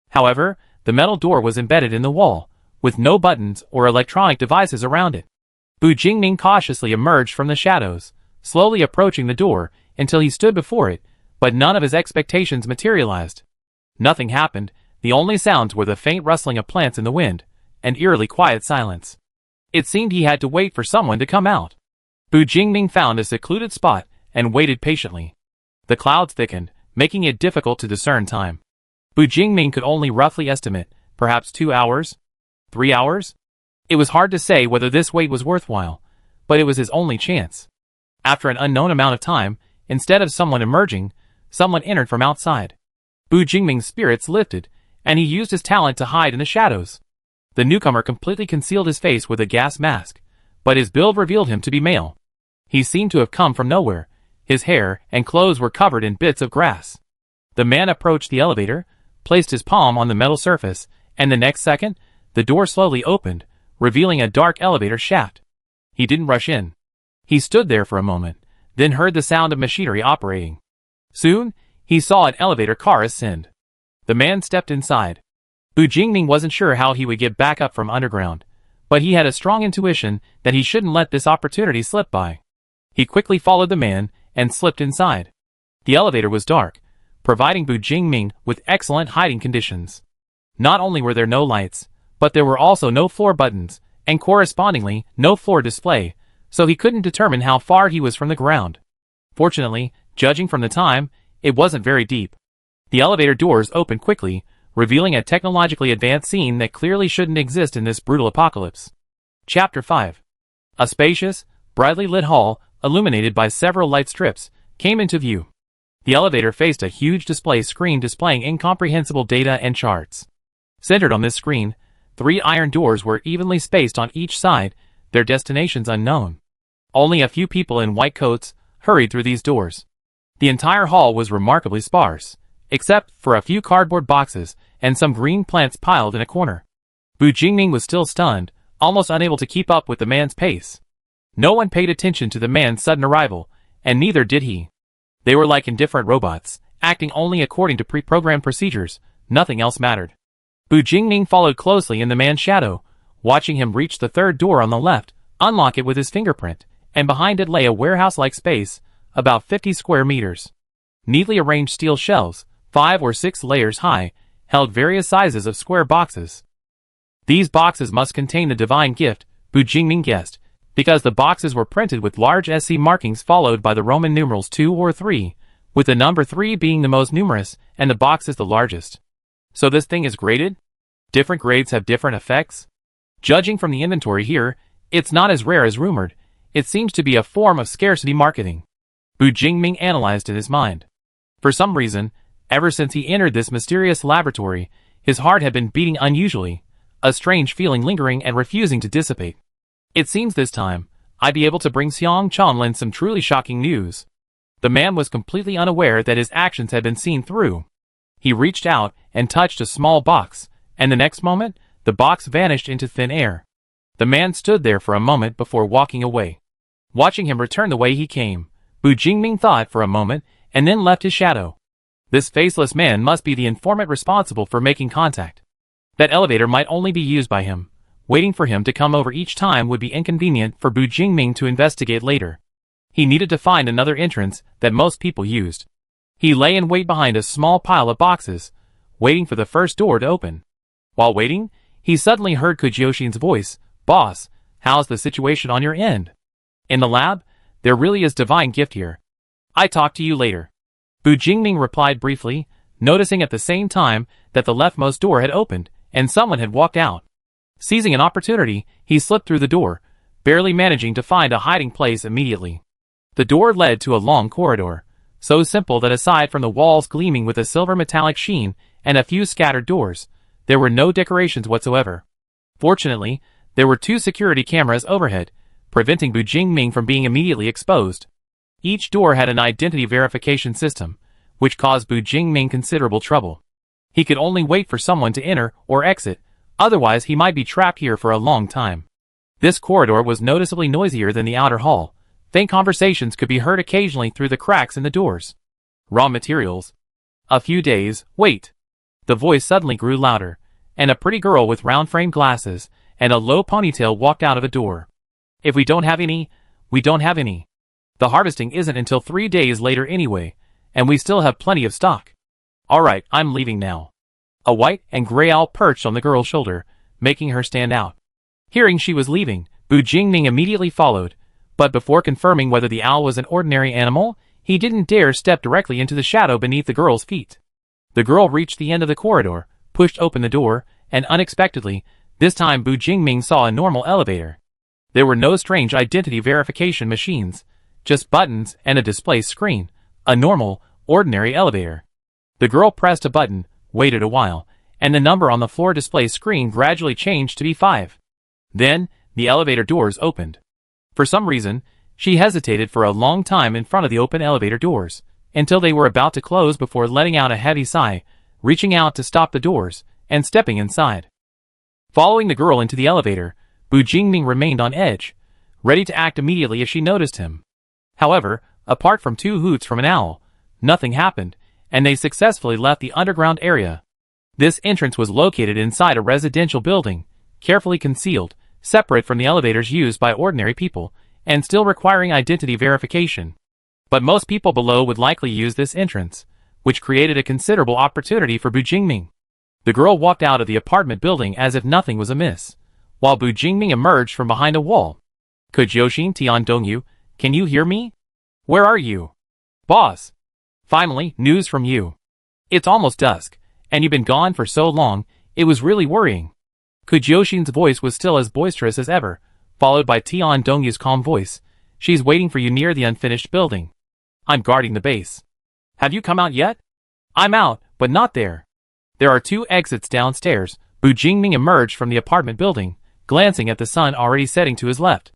However, the metal door was embedded in the wall, with no buttons or electronic devices around it. Bu Jingming cautiously emerged from the shadows, slowly approaching the door until he stood before it, but none of his expectations materialized. Nothing happened. The only sounds were the faint rustling of plants in the wind, and eerily quiet silence. It seemed he had to wait for someone to come out. Bu Jingming found a secluded spot and waited patiently. The clouds thickened, making it difficult to discern time. Bu Jingming could only roughly estimate, perhaps 2 hours? 3 hours? It was hard to say whether this wait was worthwhile, but it was his only chance. After an unknown amount of time, instead of someone emerging, someone entered from outside. Bu Jingming's spirits lifted, and he used his talent to hide in the shadows. The newcomer completely concealed his face with a gas mask, but his build revealed him to be male. He seemed to have come from nowhere. His hair and clothes were covered in bits of grass. The man approached the elevator, placed his palm on the metal surface, and the next second, the door slowly opened, revealing a dark elevator shaft. He didn't rush in. He stood there for a moment, then heard the sound of machinery operating. Soon, he saw an elevator car ascend. The man stepped inside. Bu Jingming wasn't sure how he would get back up from underground, but he had a strong intuition that he shouldn't let this opportunity slip by. He quickly followed the man and slipped inside. The elevator was dark, providing Bu Jingming with excellent hiding conditions. Not only were there no lights, but there were also no floor buttons, and correspondingly, no floor display, so he couldn't determine how far he was from the ground. Fortunately, judging from the time, it wasn't very deep. The elevator doors opened quickly, revealing a technologically advanced scene that clearly shouldn't exist in this brutal apocalypse. Chapter 5. A spacious, brightly lit hall, illuminated by several light strips, came into view. The elevator faced a huge display screen displaying incomprehensible data and charts. Centered on this screen, 3 iron doors were evenly spaced on each side, their destinations unknown. Only a few people in white coats hurried through these doors. The entire hall was remarkably sparse, except for a few cardboard boxes and some green plants piled in a corner. Bu Jingming was still stunned, almost unable to keep up with the man's pace. No one paid attention to the man's sudden arrival, and neither did he. They were like indifferent robots, acting only according to pre-programmed procedures. Nothing else mattered. Bu Jingming followed closely in the man's shadow, watching him reach the 3rd door on the left, unlock it with his fingerprint, and behind it lay a warehouse-like space, about 50 square meters. Neatly arranged steel shelves, 5 or 6 layers high, held various sizes of square boxes. These boxes must contain the divine gift, Bu Jingming guessed, because the boxes were printed with large SC markings followed by the Roman numerals 2 or 3, with the number 3 being the most numerous and the box is the largest. So this thing is graded? Different grades have different effects? Judging from the inventory here, it's not as rare as rumored. It seems to be a form of scarcity marketing. Bu Jingming analyzed in his mind. For some reason, ever since he entered this mysterious laboratory, his heart had been beating unusually, a strange feeling lingering and refusing to dissipate. It seems this time, I'd be able to bring Xiang Chanlin some truly shocking news. The man was completely unaware that his actions had been seen through. He reached out and touched a small box, and the next moment, the box vanished into thin air. The man stood there for a moment before walking away. Watching him return the way he came, Bu Jingming thought for a moment and then left his shadow. This faceless man must be the informant responsible for making contact. That elevator might only be used by him. Waiting for him to come over each time would be inconvenient for Bu Jingming to investigate later. He needed to find another entrance that most people used. He lay in wait behind a small pile of boxes, waiting for the first door to open. While waiting, he suddenly heard Kujyoshin's voice, "Boss, how's the situation on your end?" "In the lab? There really is divine gift here. I talk to you later." Bu Jingming replied briefly, noticing at the same time that the leftmost door had opened and someone had walked out. Seizing an opportunity, he slipped through the door, barely managing to find a hiding place immediately. The door led to a long corridor, so simple that aside from the walls gleaming with a silver metallic sheen and a few scattered doors, there were no decorations whatsoever. Fortunately, there were 2 security cameras overhead, preventing Bu Jingming from being immediately exposed. Each door had an identity verification system, which caused Bu Jingming considerable trouble. He could only wait for someone to enter or exit, otherwise he might be trapped here for a long time. This corridor was noticeably noisier than the outer hall. Faint conversations could be heard occasionally through the cracks in the doors. Raw materials. A few days, wait. The voice suddenly grew louder, and a pretty girl with round-framed glasses and a low ponytail walked out of a door. "If we don't have any, we don't have any. The harvesting isn't until 3 days later anyway, and we still have plenty of stock. Alright, I'm leaving now." A white and gray owl perched on the girl's shoulder, making her stand out. Hearing she was leaving, Bu Jingming immediately followed, but before confirming whether the owl was an ordinary animal, he didn't dare step directly into the shadow beneath the girl's feet. The girl reached the end of the corridor, pushed open the door, and unexpectedly, this time Bu Jingming saw a normal elevator. There were no strange identity verification machines, just buttons and a display screen, a normal, ordinary elevator. The girl pressed a button, waited a while, and the number on the floor display screen gradually changed to be 5. Then, the elevator doors opened. For some reason, she hesitated for a long time in front of the open elevator doors, until they were about to close before letting out a heavy sigh, reaching out to stop the doors, and stepping inside. Following the girl into the elevator, Bu Jingming remained on edge, ready to act immediately if she noticed him. However, apart from 2 hoots from an owl, nothing happened, and they successfully left the underground area. This entrance was located inside a residential building, carefully concealed, separate from the elevators used by ordinary people, and still requiring identity verification. But most people below would likely use this entrance, which created a considerable opportunity for Bu Jingming. The girl walked out of the apartment building as if nothing was amiss, while Bu Jingming emerged from behind a wall. "Kujyoshin Tian Dongyu, can you hear me? Where are you?" "Boss. Finally, news from you. It's almost dusk, and you've been gone for so long, it was really worrying." Kujyoshin's voice was still as boisterous as ever, followed by Tian Dongyu's calm voice. "She's waiting for you near the unfinished building. I'm guarding the base. Have you come out yet?" "I'm out, but not there. There are 2 exits downstairs." Bu Jingming emerged from the apartment building, glancing at the sun already setting to his left.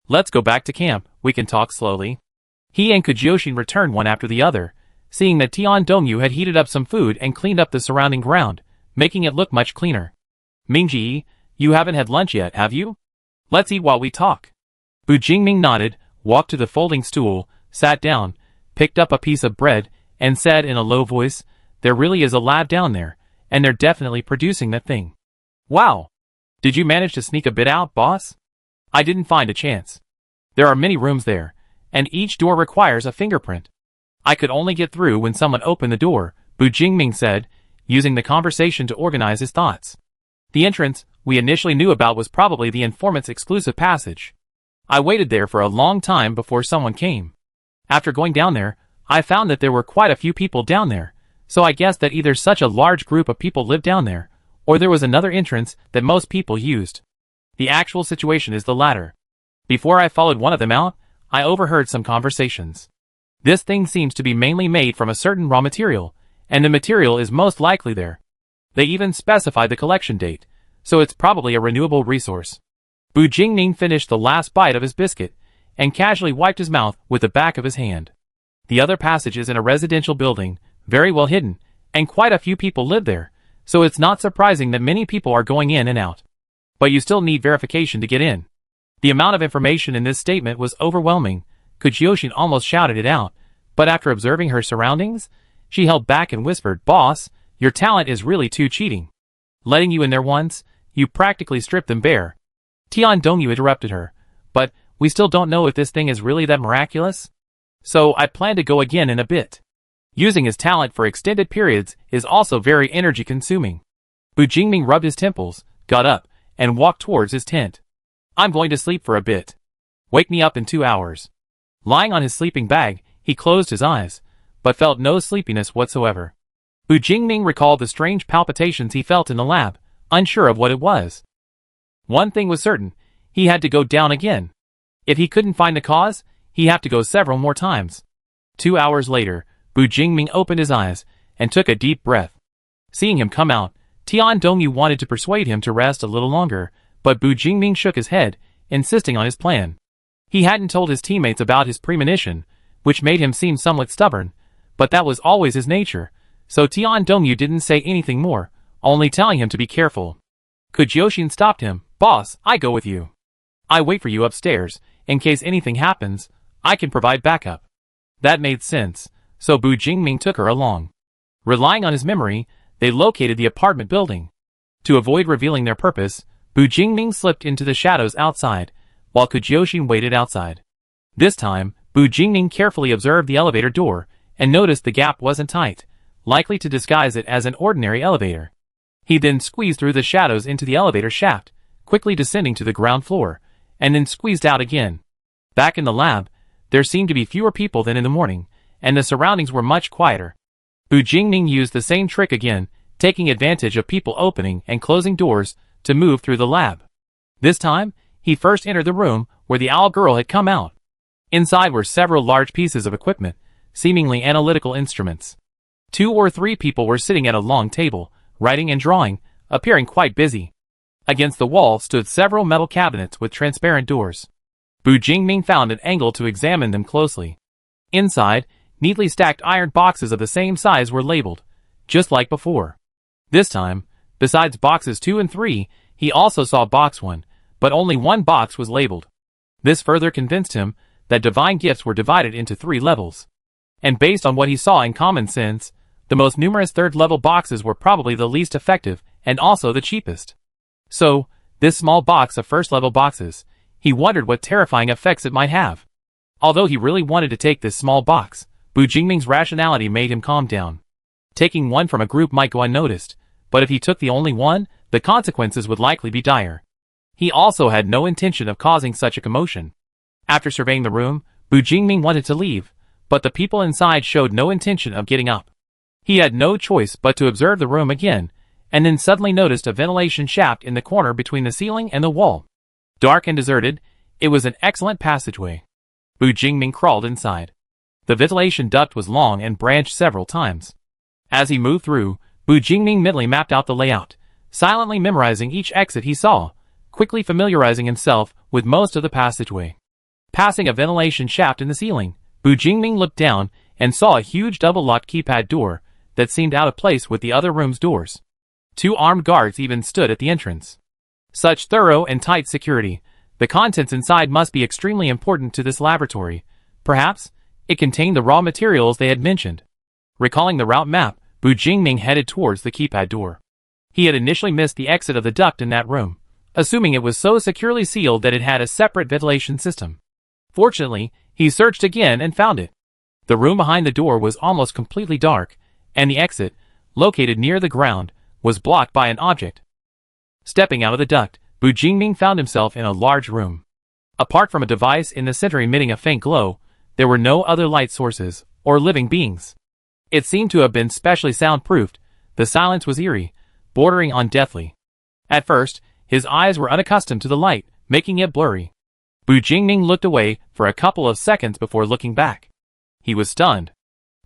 "Let's go back to camp, we can talk slowly." He and Kujyoshin returned one after the other, seeing that Tian Dongyu had heated up some food and cleaned up the surrounding ground, making it look much cleaner. "Mingji, you haven't had lunch yet, have you? Let's eat while we talk." Bu Jingming nodded, walked to the folding stool, sat down, picked up a piece of bread, and said in a low voice, "There really is a lab down there, and they're definitely producing that thing." "Wow! Did you manage to sneak a bit out, boss?" "I didn't find a chance. There are many rooms there, and each door requires a fingerprint. I could only get through when someone opened the door," Bu Jingming said, using the conversation to organize his thoughts. "The entrance we initially knew about was probably the informant's exclusive passage. I waited there for a long time before someone came. After going down there, I found that there were quite a few people down there, so I guessed that either such a large group of people lived down there, or there was another entrance that most people used. The actual situation is the latter. Before I followed one of them out, I overheard some conversations. This thing seems to be mainly made from a certain raw material, and the material is most likely there. They even specify the collection date, so it's probably a renewable resource." Bu Jingming finished the last bite of his biscuit, and casually wiped his mouth with the back of his hand. The other passage is in a residential building, very well hidden, and quite a few people live there, so it's not surprising that many people are going in and out. But you still need verification to get in. The amount of information in this statement was overwhelming. Kujiyoshin almost shouted it out, but after observing her surroundings, she held back and whispered, "Boss, your talent is really too cheating. Letting you in there once, you practically stripped them bare." Tian Dongyu interrupted her, "But we still don't know if this thing is really that miraculous. So I plan to go again in a bit." Using his talent for extended periods is also very energy consuming. Bu Jingming rubbed his temples, got up, and walked towards his tent. "I'm going to sleep for a bit. Wake me up in 2 hours." Lying on his sleeping bag, he closed his eyes, but felt no sleepiness whatsoever. Bu Jingming recalled the strange palpitations he felt in the lab, unsure of what it was. One thing was certain, he had to go down again. If he couldn't find the cause, he'd have to go several more times. 2 hours later, Bu Jingming opened his eyes and took a deep breath. Seeing him come out, Tian Dongyu wanted to persuade him to rest a little longer, but Bu Jingming shook his head, insisting on his plan. He hadn't told his teammates about his premonition, which made him seem somewhat stubborn, but that was always his nature, so Tian Dongyu didn't say anything more, only telling him to be careful. Kujiyoshin stopped him. "Boss, I go with you. I wait for you upstairs. In case anything happens, I can provide backup." That made sense, so Bu Jingming took her along. Relying on his memory, they located the apartment building. To avoid revealing their purpose, Bu Jingming slipped into the shadows outside, while Kujiyoshin waited outside. This time, Bu Jingming carefully observed the elevator door, and noticed the gap wasn't tight, likely to disguise it as an ordinary elevator. He then squeezed through the shadows into the elevator shaft, quickly descending to the ground floor, and then squeezed out again. Back in the lab, there seemed to be fewer people than in the morning, and the surroundings were much quieter. Bu Jingming used the same trick again, taking advantage of people opening and closing doors to move through the lab. This time, he first entered the room where the owl girl had come out. Inside were several large pieces of equipment, seemingly analytical instruments. 2 or 3 people were sitting at a long table, writing and drawing, appearing quite busy. Against the wall stood several metal cabinets with transparent doors. Bu Jingming found an angle to examine them closely. Inside, neatly stacked iron boxes of the same size were labeled, just like before. This time, besides boxes 2 and 3, he also saw box 1, but only one box was labeled. This further convinced him that divine gifts were divided into 3 levels. And based on what he saw in common sense, the most numerous third-level boxes were probably the least effective and also the cheapest. So, this small box of first-level boxes, he wondered what terrifying effects it might have. Although he really wanted to take this small box, Bu Jingming's rationality made him calm down. Taking one from a group might go unnoticed, but if he took the only one, the consequences would likely be dire. He also had no intention of causing such a commotion. After surveying the room, Bu Jingming wanted to leave, but the people inside showed no intention of getting up. He had no choice but to observe the room again, and then suddenly noticed a ventilation shaft in the corner between the ceiling and the wall. Dark and deserted, it was an excellent passageway. Bu Jingming crawled inside. The ventilation duct was long and branched several times. As he moved through, Bu Jingming mentally mapped out the layout, silently memorizing each exit he saw, quickly familiarizing himself with most of the passageway. Passing a ventilation shaft in the ceiling, Bu Jingming looked down and saw a huge double-locked keypad door that seemed out of place with the other room's doors. 2 armed guards even stood at the entrance. Such thorough and tight security, the contents inside must be extremely important to this laboratory. Perhaps, it contained the raw materials they had mentioned. Recalling the route map, Bu Jingming headed towards the keypad door. He had initially missed the exit of the duct in that room, assuming it was so securely sealed that it had a separate ventilation system. Fortunately, he searched again and found it. The room behind the door was almost completely dark, and the exit, located near the ground, was blocked by an object. Stepping out of the duct, Bu Jingming found himself in a large room. Apart from a device in the center emitting a faint glow, there were no other light sources or living beings. It seemed to have been specially soundproofed. The silence was eerie, bordering on deathly. At first, his eyes were unaccustomed to the light, making it blurry. Bu Jingming looked away for a couple of seconds before looking back. He was stunned.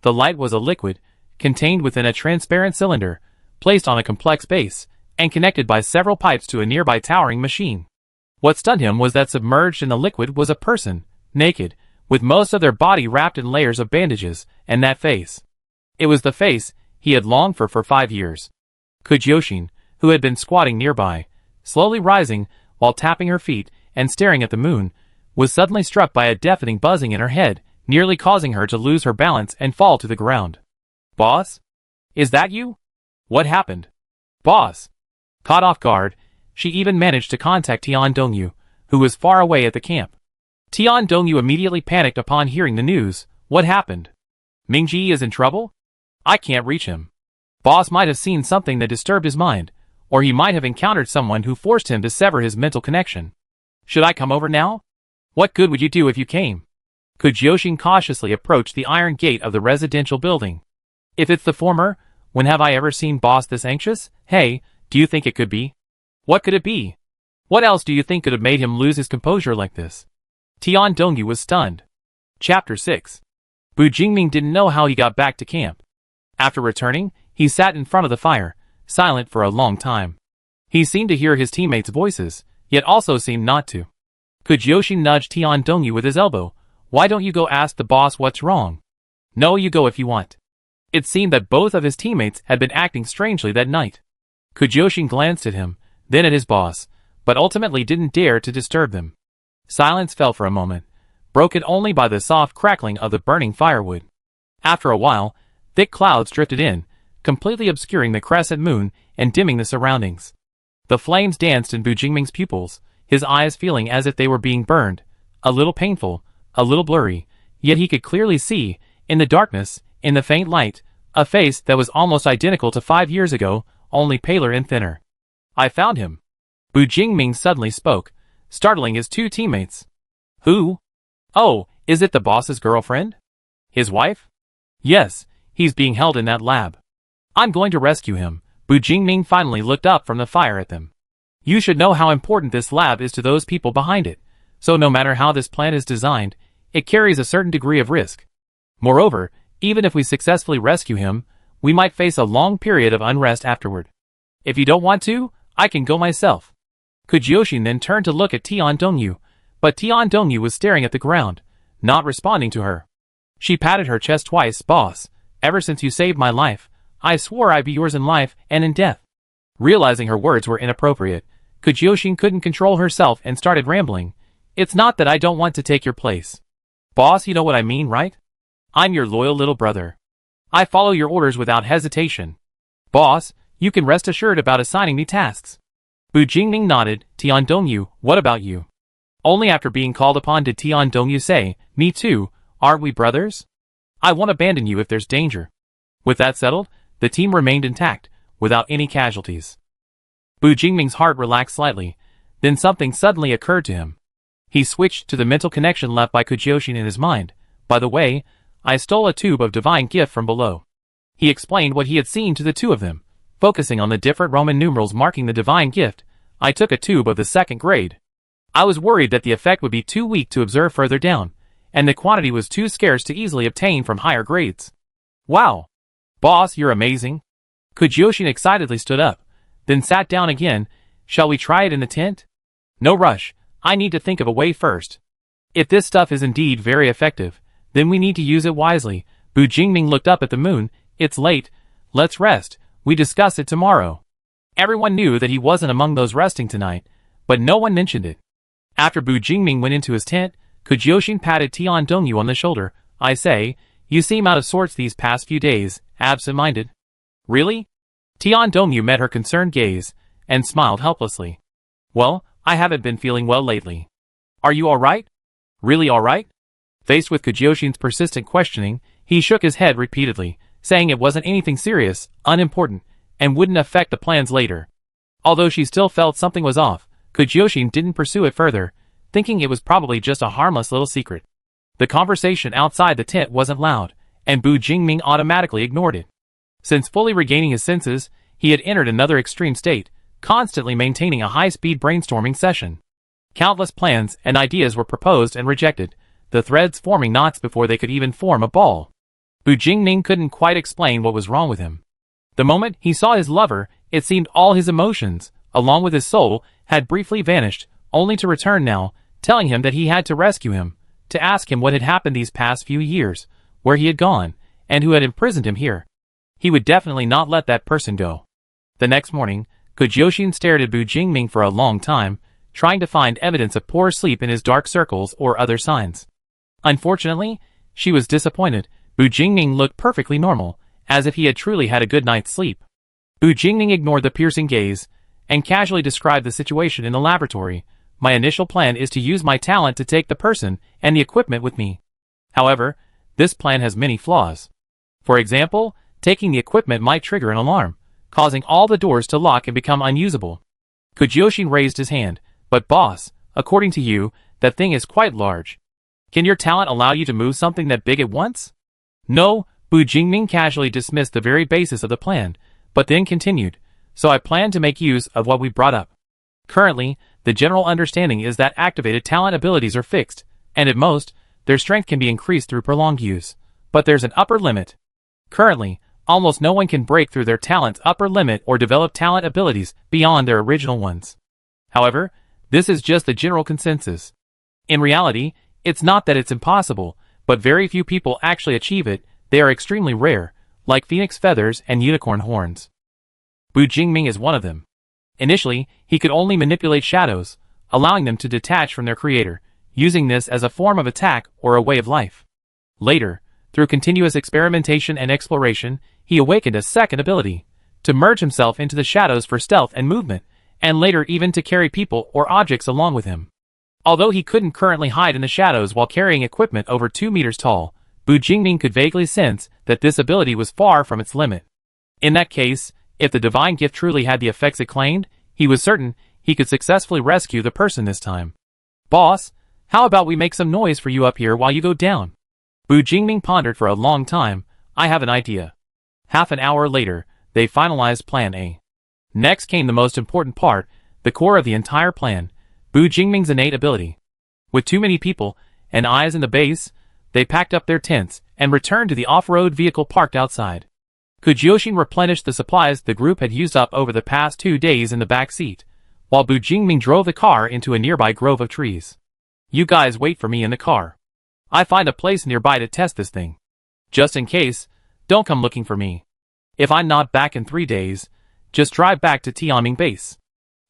The light was a liquid, contained within a transparent cylinder, placed on a complex base, and connected by several pipes to a nearby towering machine. What stunned him was that submerged in the liquid was a person, naked, with most of their body wrapped in layers of bandages, and that face. It was the face he had longed for 5 years. Kujyoshin, who had been squatting nearby, slowly rising while tapping her feet and staring at the moon, was suddenly struck by a deafening buzzing in her head, nearly causing her to lose her balance and fall to the ground. "Boss? Is that you? What happened?" "Boss." Caught off guard, she even managed to contact Tian Dongyu, who was far away at the camp. Tian Dongyu immediately panicked upon hearing the news. "What happened? Mingji is in trouble? I can't reach him." Boss might have seen something that disturbed his mind, or he might have encountered someone who forced him to sever his mental connection. "Should I come over now? What good would you do if you came?" Kujyoshin cautiously approached the iron gate of the residential building. "If it's the former, when have I ever seen Boss this anxious? Hey, do you think it could be? What could it be? What else do you think could have made him lose his composure like this?" Tian Dongyu was stunned. Chapter 6. Bu Jingming didn't know how he got back to camp. After returning, he sat in front of the fire, silent for a long time. He seemed to hear his teammates' voices, yet also seemed not to. Kujyoshin nudged Tian Dongyu with his elbow. "Why don't you go ask the boss what's wrong?" "No, you go if you want." It seemed that both of his teammates had been acting strangely that night. Kujyoshin glanced at him, then at his boss, but ultimately didn't dare to disturb them. Silence fell for a moment, broken only by the soft crackling of the burning firewood. After a while, thick clouds drifted in, completely obscuring the crescent moon and dimming the surroundings. The flames danced in Bu Jingming's pupils, his eyes feeling as if they were being burned, a little painful, a little blurry, yet he could clearly see, in the darkness, in the faint light, a face that was almost identical to 5 years ago, only paler and thinner. "I found him." Bu Jingming suddenly spoke, startling his two teammates. "Who? Oh, is it the boss's girlfriend? His wife?" "Yes, he's being held in that lab. I'm going to rescue him." Bu Jingming finally looked up from the fire at them. "You should know how important this lab is to those people behind it, so no matter how this plan is designed, it carries a certain degree of risk. Moreover, even if we successfully rescue him, we might face a long period of unrest afterward. If you don't want to, I can go myself." Kujyoshin then turned to look at Tian Dongyu, but Tian Dongyu was staring at the ground, not responding to her. She patted her chest twice. "Boss, ever since you saved my life, I swore I'd be yours in life and in death." Realizing her words were inappropriate, Kujyoshin couldn't control herself and started rambling. "It's not that I don't want to take your place. Boss, you know what I mean, right? I'm your loyal little brother. I follow your orders without hesitation. Boss, you can rest assured about assigning me tasks." Bu Jingming nodded. "Tian Dongyu, what about you?" Only after being called upon did Tian Dongyu say, "Me too, aren't we brothers? I won't abandon you if there's danger." With that settled, the team remained intact, without any casualties. Bu Jingming's heart relaxed slightly, then something suddenly occurred to him. He switched to the mental connection left by Kujyoshin in his mind. "By the way, I stole a tube of divine gift from below." He explained what he had seen to the two of them, focusing on the different Roman numerals marking the divine gift. "I took a tube of the 2nd grade. I was worried that the effect would be too weak to observe further down, and the quantity was too scarce to easily obtain from higher grades." "Wow! Boss, you're amazing." Kujyoshin excitedly stood up, then sat down again. "Shall we try it in the tent?" "No rush, I need to think of a way first. If this stuff is indeed very effective, then we need to use it wisely." Bu Jingming looked up at the moon. "It's late, let's rest, we discuss it tomorrow." Everyone knew that he wasn't among those resting tonight, but no one mentioned it. After Bu Jingming went into his tent, Kujyoshin patted Tian Dongyu on the shoulder. "I say, you seem out of sorts these past few days, absent-minded." "Really?" Tian Dongyu met her concerned gaze, and smiled helplessly. "Well, I haven't been feeling well lately." "Are you alright? Really alright?" Faced with Kujyoshin's persistent questioning, he shook his head repeatedly, saying it wasn't anything serious, unimportant, and wouldn't affect the plans later. Although she still felt something was off, Kujyoshin didn't pursue it further, thinking it was probably just a harmless little secret. The conversation outside the tent wasn't loud, and Bu Jingming automatically ignored it. Since fully regaining his senses, he had entered another extreme state, constantly maintaining a high-speed brainstorming session. Countless plans and ideas were proposed and rejected, the threads forming knots before they could even form a ball. Bu Jingming couldn't quite explain what was wrong with him. The moment he saw his lover, it seemed all his emotions, along with his soul, had briefly vanished, only to return now, telling him that he had to rescue him, to ask him what had happened these past few years, where he had gone, and who had imprisoned him here. He would definitely not let that person go. The next morning, Kujyoshin stared at Bu Jingming for a long time, trying to find evidence of poor sleep in his dark circles or other signs. Unfortunately, she was disappointed. Bu Jingming looked perfectly normal, as if he had truly had a good night's sleep. Bu Jingming ignored the piercing gaze, and casually described the situation in the laboratory. My initial plan is to use my talent to take the person and the equipment with me. However, this plan has many flaws. For example, taking the equipment might trigger an alarm, causing all the doors to lock and become unusable. Kujyoshin raised his hand. But boss, according to you, that thing is quite large. Can your talent allow you to move something that big at once? No, Bu Jingming casually dismissed the very basis of the plan, but then continued, so I plan to make use of what we brought up. Currently, the general understanding is that activated talent abilities are fixed, and at most, their strength can be increased through prolonged use. But there's an upper limit. Currently, almost no one can break through their talent's upper limit or develop talent abilities beyond their original ones. However, this is just the general consensus. In reality, it's not that it's impossible, but very few people actually achieve it. They are extremely rare, like phoenix feathers and unicorn horns. Bu Jingming is one of them. Initially, he could only manipulate shadows, allowing them to detach from their creator, using this as a form of attack or a way of life. Later, through continuous experimentation and exploration, he awakened a second ability, to merge himself into the shadows for stealth and movement, and later even to carry people or objects along with him. Although he couldn't currently hide in the shadows while carrying equipment over 2 meters tall, Bu Jingming could vaguely sense that this ability was far from its limit. In that case, if the divine gift truly had the effects it claimed, he was certain he could successfully rescue the person this time. Boss, how about we make some noise for you up here while you go down? Bu Jingming pondered for a long time. I have an idea. Half an hour later, they finalized Plan A. Next came the most important part, the core of the entire plan, Bu Jingming's innate ability. With too many people and eyes in the base, they packed up their tents and returned to the off-road vehicle parked outside. Kujyoshin replenished the supplies the group had used up over the past 2 days in the back seat, while Bu Jingming drove the car into a nearby grove of trees. You guys wait for me in the car. I find a place nearby to test this thing. Just in case, don't come looking for me. If I'm not back in 3 days, just drive back to Tianming base.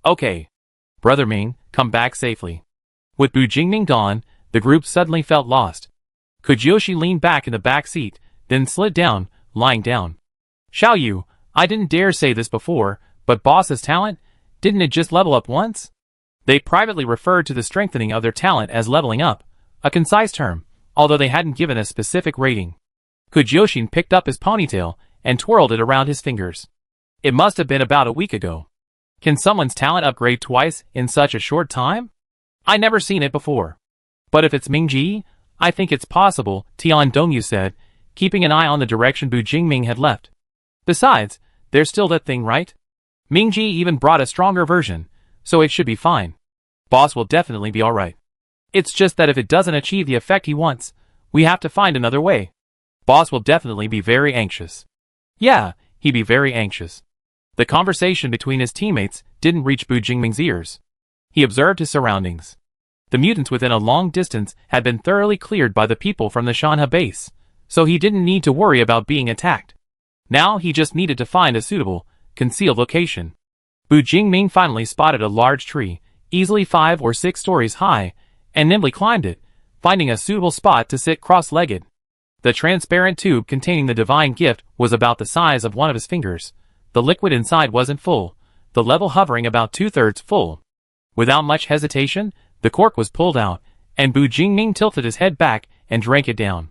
Okay. Brother Ming, come back safely. With Bu Jingming gone, the group suddenly felt lost. Kujyoshi leaned back in the back seat, then slid down, lying down. Xiao Yu, I didn't dare say this before, but boss's talent, didn't it just level up once? They privately referred to the strengthening of their talent as leveling up, a concise term, although they hadn't given a specific rating. Kujyoshin picked up his ponytail and twirled it around his fingers. It must have been about a week ago. Can someone's talent upgrade twice in such a short time? I never seen it before. But if it's Mingji, I think it's possible, Tian Dongyu said, keeping an eye on the direction Bu Jingming had left. Besides, there's still that thing, right? Mingji even brought a stronger version, so it should be fine. Boss will definitely be alright. It's just that if it doesn't achieve the effect he wants, we have to find another way. Boss will definitely be very anxious. Yeah, he'd be very anxious. The conversation between his teammates didn't reach Bu Jingming's ears. He observed his surroundings. The mutants within a long distance had been thoroughly cleared by the people from the Shanha base, so he didn't need to worry about being attacked. Now he just needed to find a suitable, concealed location. Bu Jingming finally spotted a large tree, easily 5 or 6 stories high, and nimbly climbed it, finding a suitable spot to sit cross-legged. The transparent tube containing the divine gift was about the size of one of his fingers. The liquid inside wasn't full, the level hovering about 2/3 full. Without much hesitation, the cork was pulled out, and Bu Jingming tilted his head back and drank it down.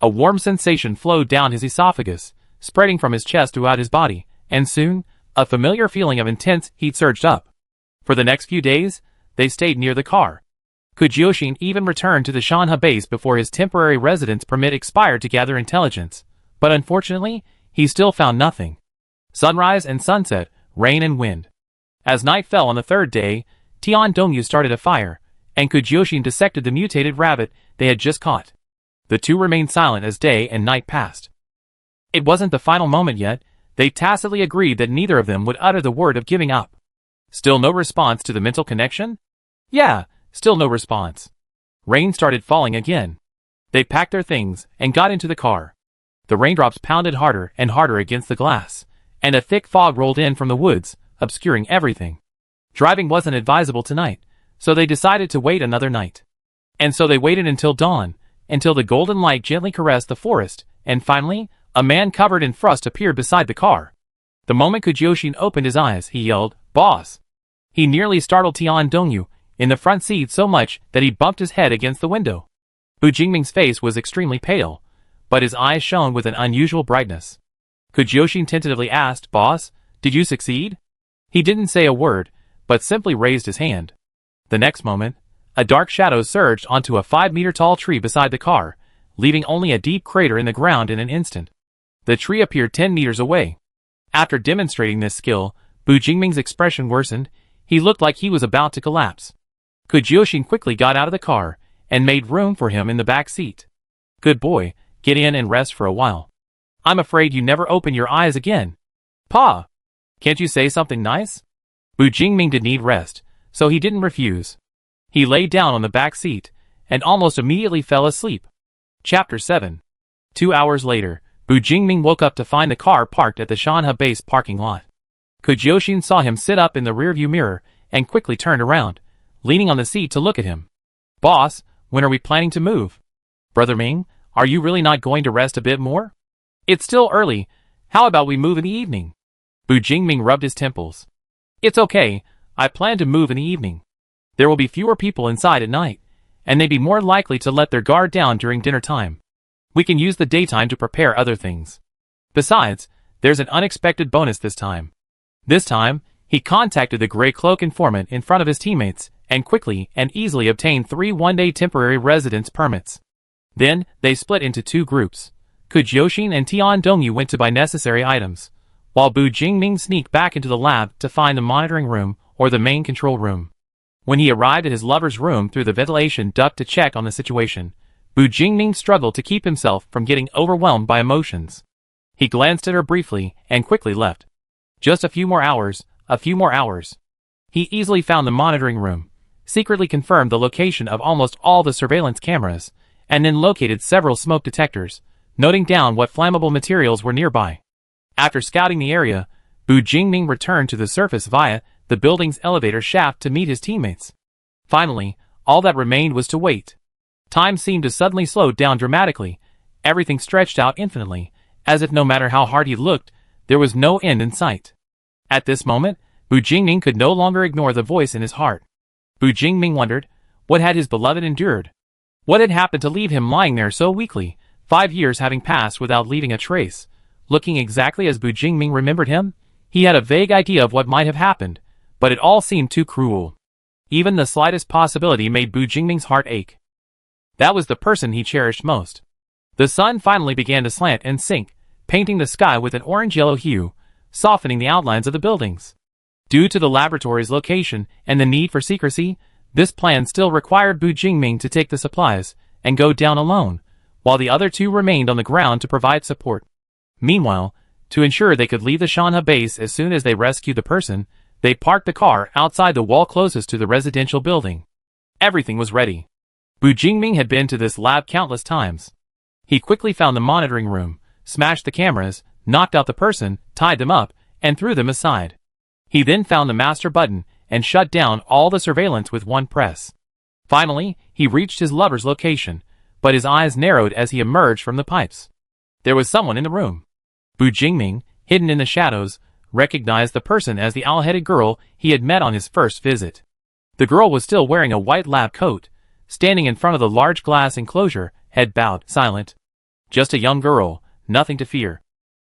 A warm sensation flowed down his esophagus, spreading from his chest throughout his body, and soon, a familiar feeling of intense heat surged up. For the next few days, they stayed near the car. Kujyoshin even returned to the Shanha base before his temporary residence permit expired to gather intelligence, but unfortunately, he still found nothing. Sunrise and sunset, rain and wind. As night fell on the 3rd day, Tian Dongyu started a fire, and Kujyoshin dissected the mutated rabbit they had just caught. The two remained silent as day and night passed. It wasn't the final moment yet. They tacitly agreed that neither of them would utter the word of giving up. Still no response to the mental connection? Yeah, still no response. Rain started falling again. They packed their things and got into the car. The raindrops pounded harder and harder against the glass, and a thick fog rolled in from the woods, obscuring everything. Driving wasn't advisable tonight, so they decided to wait another night. And so they waited until dawn, until the golden light gently caressed the forest, and finally, a man covered in frost appeared beside the car. The moment Kujyoshin opened his eyes, he yelled, "Boss!" He nearly startled Tian Dongyu in the front seat so much that he bumped his head against the window. Bu Jingming's face was extremely pale, but his eyes shone with an unusual brightness. Kujyoshin tentatively asked, "Boss, did you succeed?" He didn't say a word, but simply raised his hand. The next moment, a dark shadow surged onto a 5-meter-tall tree beside the car, leaving only a deep crater in the ground in an instant. The tree appeared 10 meters away. After demonstrating this skill, Bu Jingming's expression worsened. He looked like he was about to collapse. Kujyoshin quickly got out of the car and made room for him in the back seat. "Good boy, get in and rest for a while. I'm afraid you never open your eyes again." "Pa, can't you say something nice?" Bu Jingming did need rest, so he didn't refuse. He lay down on the back seat and almost immediately fell asleep. Chapter 7. 2 hours later, Bu Jingming woke up to find the car parked at the Shanha base parking lot. Kujyoshin saw him sit up in the rearview mirror and quickly turned around, leaning on the seat to look at him. "Boss, when are we planning to move?" "Brother Ming, are you really not going to rest a bit more?" "It's still early. How about we move in the evening?" Bu Jingming rubbed his temples. "It's okay. I plan to move in the evening. There will be fewer people inside at night, and they'd be more likely to let their guard down during dinner time. We can use the daytime to prepare other things. Besides, there's an unexpected bonus this time." This time, he contacted the gray cloak informant in front of his teammates and quickly and easily obtained 3 one-day temporary residence permits. Then, they split into 2 groups. Kujyoshin and Tian Dongyu went to buy necessary items, while Bu Jingming sneaked back into the lab to find the monitoring room or the main control room. When he arrived at his lover's room through the ventilation duct to check on the situation, Bu Jingming struggled to keep himself from getting overwhelmed by emotions. He glanced at her briefly and quickly left. Just a few more hours. He easily found the monitoring room, secretly confirmed the location of almost all the surveillance cameras, and then located several smoke detectors, noting down what flammable materials were nearby. After scouting the area, Bu Jingming returned to the surface via the building's elevator shaft to meet his teammates. Finally, all that remained was to wait. Time seemed to suddenly slow down dramatically. Everything stretched out infinitely, as if no matter how hard he looked, there was no end in sight. At this moment, Bu Jingming could no longer ignore the voice in his heart. Bu Jingming wondered, what had his beloved endured? What had happened to leave him lying there so weakly, 5 years having passed without leaving a trace? Looking exactly as Bu Jingming remembered him, he had a vague idea of what might have happened, but it all seemed too cruel. Even the slightest possibility made Bu Jingming's heart ache. That was the person he cherished most. The sun finally began to slant and sink, painting the sky with an orange-yellow hue, softening the outlines of the buildings. Due to the laboratory's location and the need for secrecy, this plan still required Bu Jingming to take the supplies and go down alone, while the other 2 remained on the ground to provide support. Meanwhile, to ensure they could leave the Shanha base as soon as they rescued the person, they parked the car outside the wall closest to the residential building. Everything was ready. Bu Jingming had been to this lab countless times. He quickly found the monitoring room, smashed the cameras, knocked out the person, tied them up, and threw them aside. He then found the master button and shut down all the surveillance with one press. Finally, he reached his lover's location, but his eyes narrowed as he emerged from the pipes. There was someone in the room. Bu Jingming, hidden in the shadows, recognized the person as the owl-headed girl he had met on his first visit. The girl was still wearing a white lab coat, standing in front of the large glass enclosure, head bowed, silent. Just a young girl, nothing to fear.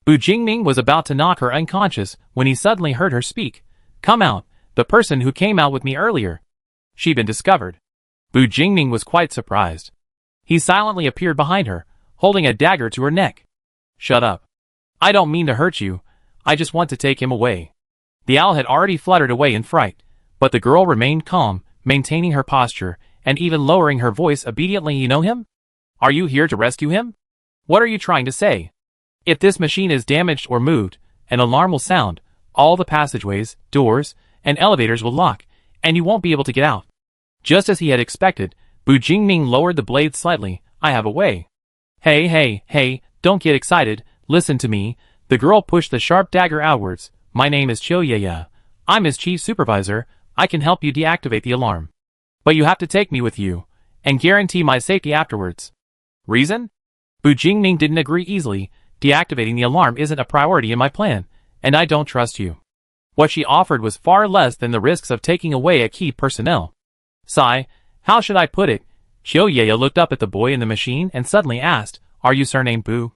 Bu Jingming was about to knock her unconscious when he suddenly heard her speak. "Come out, the person who came out with me earlier." She'd been discovered. Bu Jingming was quite surprised. He silently appeared behind her, holding a dagger to her neck. "Shut up. I don't mean to hurt you, I just want to take him away." The owl had already fluttered away in fright, but the girl remained calm, maintaining her posture, and even lowering her voice obediently. "You know him? Are you here to rescue him? What are you trying to say? If this machine is damaged or moved, an alarm will sound, all the passageways, doors, and elevators will lock, and you won't be able to get out." Just as he had expected, Bu Jingming lowered the blade slightly. I have a way. Hey, don't get excited, listen to me. The girl pushed the sharp dagger outwards. My name is Qiuye. I'm his chief supervisor. I can help you deactivate the alarm. But you have to take me with you, and guarantee my safety afterwards. Reason? Bu Jingming didn't agree easily. Deactivating the alarm isn't a priority in my plan, and I don't trust you. What she offered was far less than the risks of taking away a key personnel. Sigh, how should I put it? Qiuye looked up at the boy in the machine and suddenly asked, Are you surnamed Bu?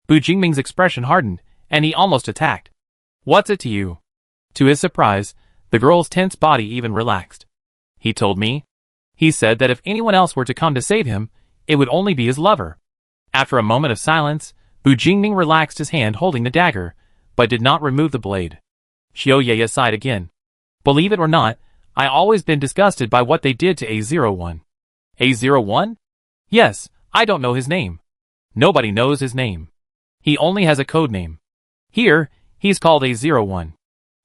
Bu Jingming's expression hardened, and he almost attacked. What's it to you? To his surprise, the girl's tense body even relaxed. He told me. He said that if anyone else were to come to save him, it would only be his lover. After a moment of silence, Bu Jingming relaxed his hand holding the dagger, but did not remove the blade. Qiuye sighed again. Believe it or not, I always been disgusted by what they did to A01. A01? Yes, I don't know his name. Nobody knows his name. He only has a code name. Here, he's called A01.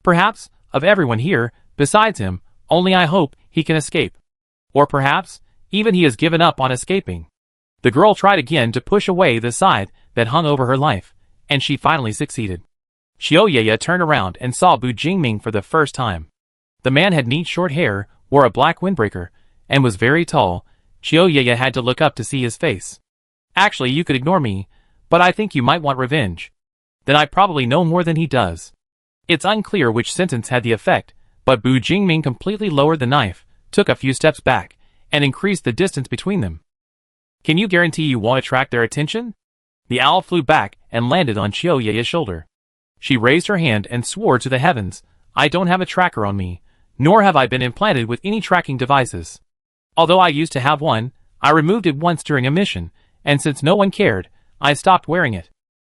Perhaps, of everyone here, besides him, only I hope he can escape. Or perhaps, even he has given up on escaping. The girl tried again to push away the side that hung over her life, and she finally succeeded. Qiuye turned around and saw Bu Jingming for the first time. The man had neat short hair, wore a black windbreaker, and was very tall. Qiuye had to look up to see his face. Actually, you could ignore me, but I think you might want revenge. Then I probably know more than he does. It's unclear which sentence had the effect, but Bu Jingming completely lowered the knife, took a few steps back, and increased the distance between them. Can you guarantee you won't attract their attention? The owl flew back and landed on Qiuye's shoulder. She raised her hand and swore to the heavens, I don't have a tracker on me, nor have I been implanted with any tracking devices. Although I used to have one, I removed it once during a mission, and since no one cared, I stopped wearing it.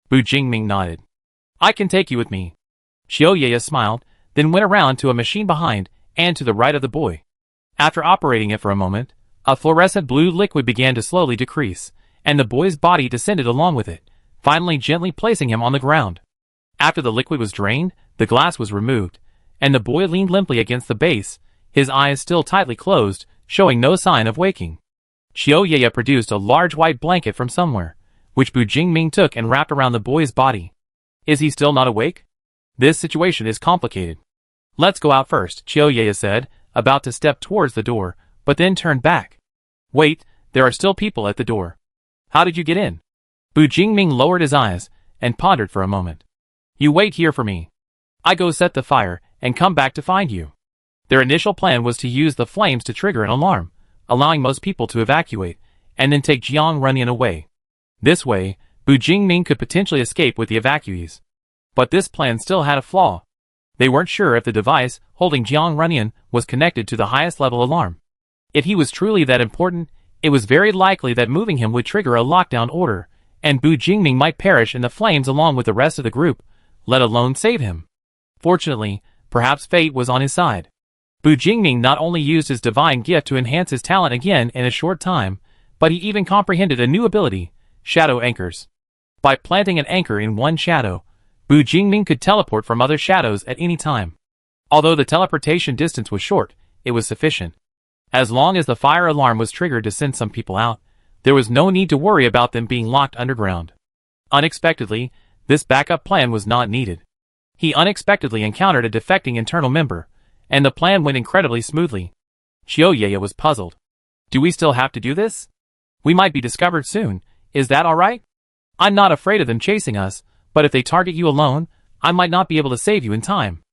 Bu Jingming nodded. I can take you with me. Qiuye smiled, then went around to a machine behind and to the right of the boy. After operating it for a moment, a fluorescent blue liquid began to slowly decrease, and the boy's body descended along with it, finally gently placing him on the ground. After the liquid was drained, the glass was removed, and the boy leaned limply against the base, his eyes still tightly closed, showing no sign of waking. Qiuye produced a large white blanket from somewhere, which Bu Jingming took and wrapped around the boy's body. Is he still not awake? This situation is complicated. Let's go out first, Qiuye said, about to step towards the door, but then turned back. Wait, there are still people at the door. How did you get in? Bu Jingming lowered his eyes and pondered for a moment. You wait here for me. I go set the fire and come back to find you. Their initial plan was to use the flames to trigger an alarm, allowing most people to evacuate, and then take Jiang Runyan away. This way, Bu Jingming could potentially escape with the evacuees. But this plan still had a flaw. They weren't sure if the device holding Jiang Runyan was connected to the highest level alarm. If he was truly that important, it was very likely that moving him would trigger a lockdown order, and Bu Jingming might perish in the flames along with the rest of the group, let alone save him. Fortunately, perhaps fate was on his side. Bu Jingming not only used his divine gift to enhance his talent again in a short time, but he even comprehended a new ability, shadow anchors. By planting an anchor in one shadow, Bu Jingming could teleport from other shadows at any time. Although the teleportation distance was short, it was sufficient. As long as the fire alarm was triggered to send some people out, there was no need to worry about them being locked underground. Unexpectedly, this backup plan was not needed. He unexpectedly encountered a defecting internal member, and the plan went incredibly smoothly. Qiuye was puzzled. Do we still have to do this? We might be discovered soon, is that alright? I'm not afraid of them chasing us, but if they target you alone, I might not be able to save you in time.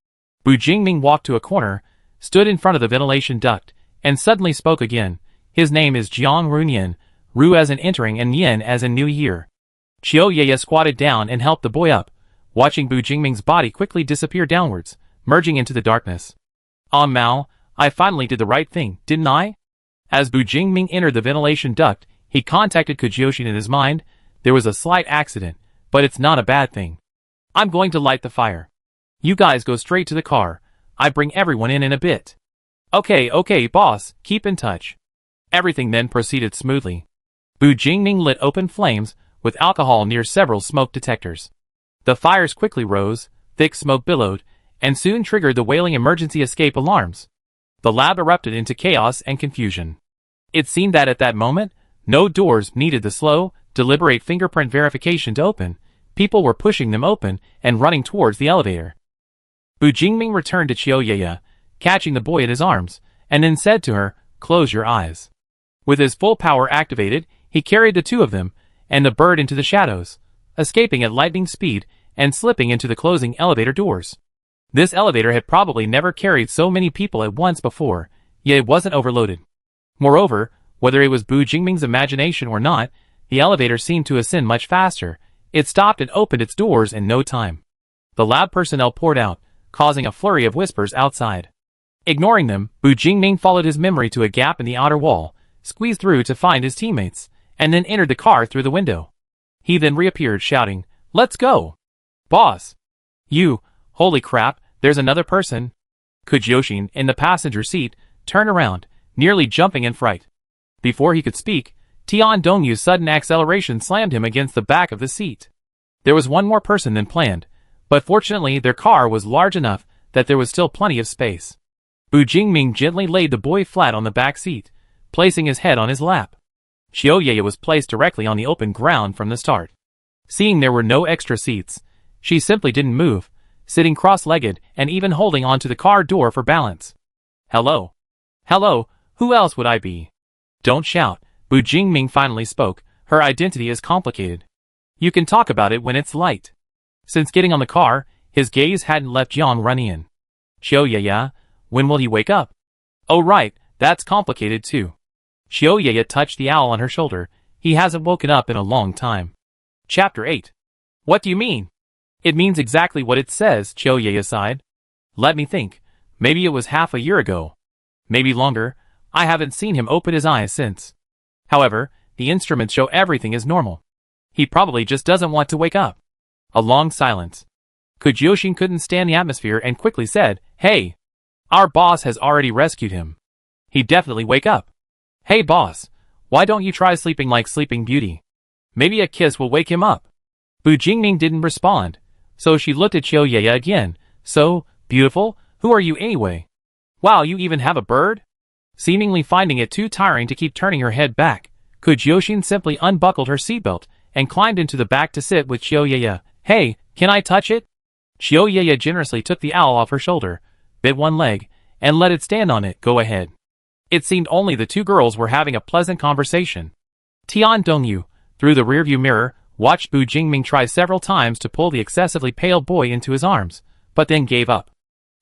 Bu Jingming walked to a corner, stood in front of the ventilation duct, and suddenly spoke again. His name is Jiang Runyan, Ru as in entering and Yen as in new year. Qiuye squatted down and helped the boy up, watching Bu Jingming's body quickly disappear downwards, merging into the darkness. Mao, I finally did the right thing, didn't I? As Bu Jingming entered the ventilation duct, he contacted Kujoshin in his mind. There was a slight accident, but it's not a bad thing. I'm going to light the fire. You guys go straight to the car. I bring everyone in a bit. Okay, boss, keep in touch. Everything then proceeded smoothly. Bu Jingming lit open flames with alcohol near several smoke detectors. The fires quickly rose, thick smoke billowed, and soon triggered the wailing emergency escape alarms. The lab erupted into chaos and confusion. It seemed that at that moment, no doors needed the slow, deliberate fingerprint verification to open. People were pushing them open and running towards the elevator. Bu Jingming returned to Qiuye, catching the boy in his arms, and then said to her, "Close your eyes." With his full power activated, he carried the two of them and the bird into the shadows, escaping at lightning speed and slipping into the closing elevator doors. This elevator had probably never carried so many people at once before, yet it wasn't overloaded. Moreover, whether it was Bu Jingming's imagination or not, the elevator seemed to ascend much faster. It stopped and opened its doors in no time. The loud personnel poured out, causing a flurry of whispers outside. Ignoring them, Bu Jingming followed his memory to a gap in the outer wall, squeezed through to find his teammates, and then entered the car through the window. He then reappeared shouting, "Let's go! Boss! You, holy crap, there's another person!" Kujyoshin, in the passenger seat, turned around, nearly jumping in fright. Before he could speak, Tian Dongyu's sudden acceleration slammed him against the back of the seat. There was one more person than planned, but fortunately their car was large enough that there was still plenty of space. Bu Jingming gently laid the boy flat on the back seat, placing his head on his lap. Qiuye was placed directly on the open ground from the start. Seeing there were no extra seats, she simply didn't move, sitting cross-legged and even holding onto the car door for balance. "Hello. Hello, who else would I be?" "Don't shout," Bu Jingming finally spoke. "Her identity is complicated. You can talk about it when it's light." Since getting on the car, his gaze hadn't left Yang Runyan. "Qiuye, when will he wake up?" "Oh right, that's complicated too." Qiuye touched the owl on her shoulder. "He hasn't woken up in a long time." Chapter 8. "What do you mean?" "It means exactly what it says," Qiuye sighed. "Let me think. Maybe it was half a year ago. Maybe longer. I haven't seen him open his eyes since. However, the instruments show everything is normal. He probably just doesn't want to wake up." A long silence. Kujyoshin couldn't stand the atmosphere and quickly said, "Hey! Our boss has already rescued him. He'd definitely wake up. Hey boss, why don't you try sleeping like Sleeping Beauty? Maybe a kiss will wake him up." Bu Jingming didn't respond, so she looked at Qiuye again. "So, beautiful, who are you anyway? Wow, you even have a bird?" Seemingly finding it too tiring to keep turning her head back, Kujyoshin simply unbuckled her seatbelt and climbed into the back to sit with Qiuye. "Hey, can I touch it?" Qiuye generously took the owl off her shoulder, bit one leg, and let it stand on it. "Go ahead." It seemed only the two girls were having a pleasant conversation. Tian Dongyu, through the rearview mirror, watched Bu Jingming try several times to pull the excessively pale boy into his arms, but then gave up.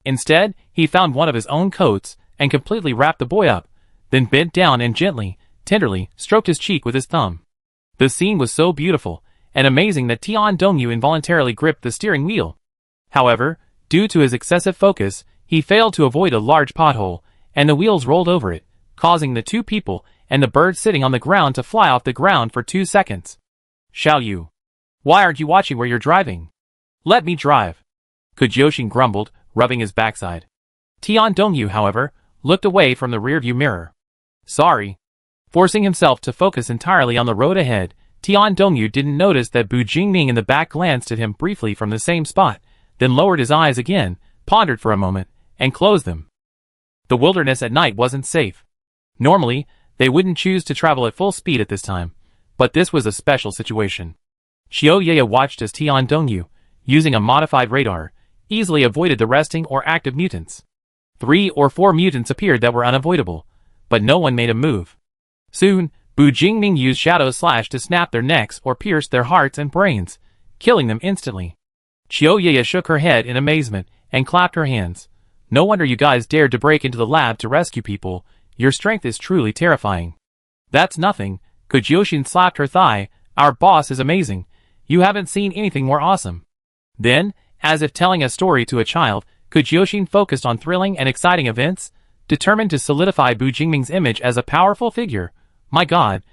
Instead, he found one of his own coats and completely wrapped the boy up, then bent down and gently, tenderly, stroked his cheek with his thumb. The scene was so beautiful and amazing that Tian Dongyu involuntarily gripped the steering wheel. However, due to his excessive focus, he failed to avoid a large pothole, and the wheels rolled over it, causing the two people and the bird sitting on the ground to fly off the ground for 2 seconds. "Xiao Yu, why aren't you watching where you're driving? Let me drive," Kujyoshin grumbled, rubbing his backside. Tian Dongyu, however, looked away from the rearview mirror. "Sorry." Forcing himself to focus entirely on the road ahead, Tian Dongyu didn't notice that Bu Jingming in the back glanced at him briefly from the same spot, then lowered his eyes again, pondered for a moment, and closed them. The wilderness at night wasn't safe. Normally, they wouldn't choose to travel at full speed at this time, but this was a special situation. Qiuye watched as Tian Dongyu, using a modified radar, easily avoided the resting or active mutants. 3 or 4 mutants appeared that were unavoidable, but no one made a move. Soon, Bu Jingming used Shadow Slash to snap their necks or pierce their hearts and brains, killing them instantly. Qiuye shook her head in amazement and clapped her hands. "No wonder you guys dared to break into the lab to rescue people. Your strength is truly terrifying." "That's nothing," Kujyoshin slapped her thigh. "Our boss is amazing. You haven't seen anything more awesome." Then, as if telling a story to a child, Kujyoshin focused on thrilling and exciting events, determined to solidify Bu Jingming's image as a powerful figure. "My god,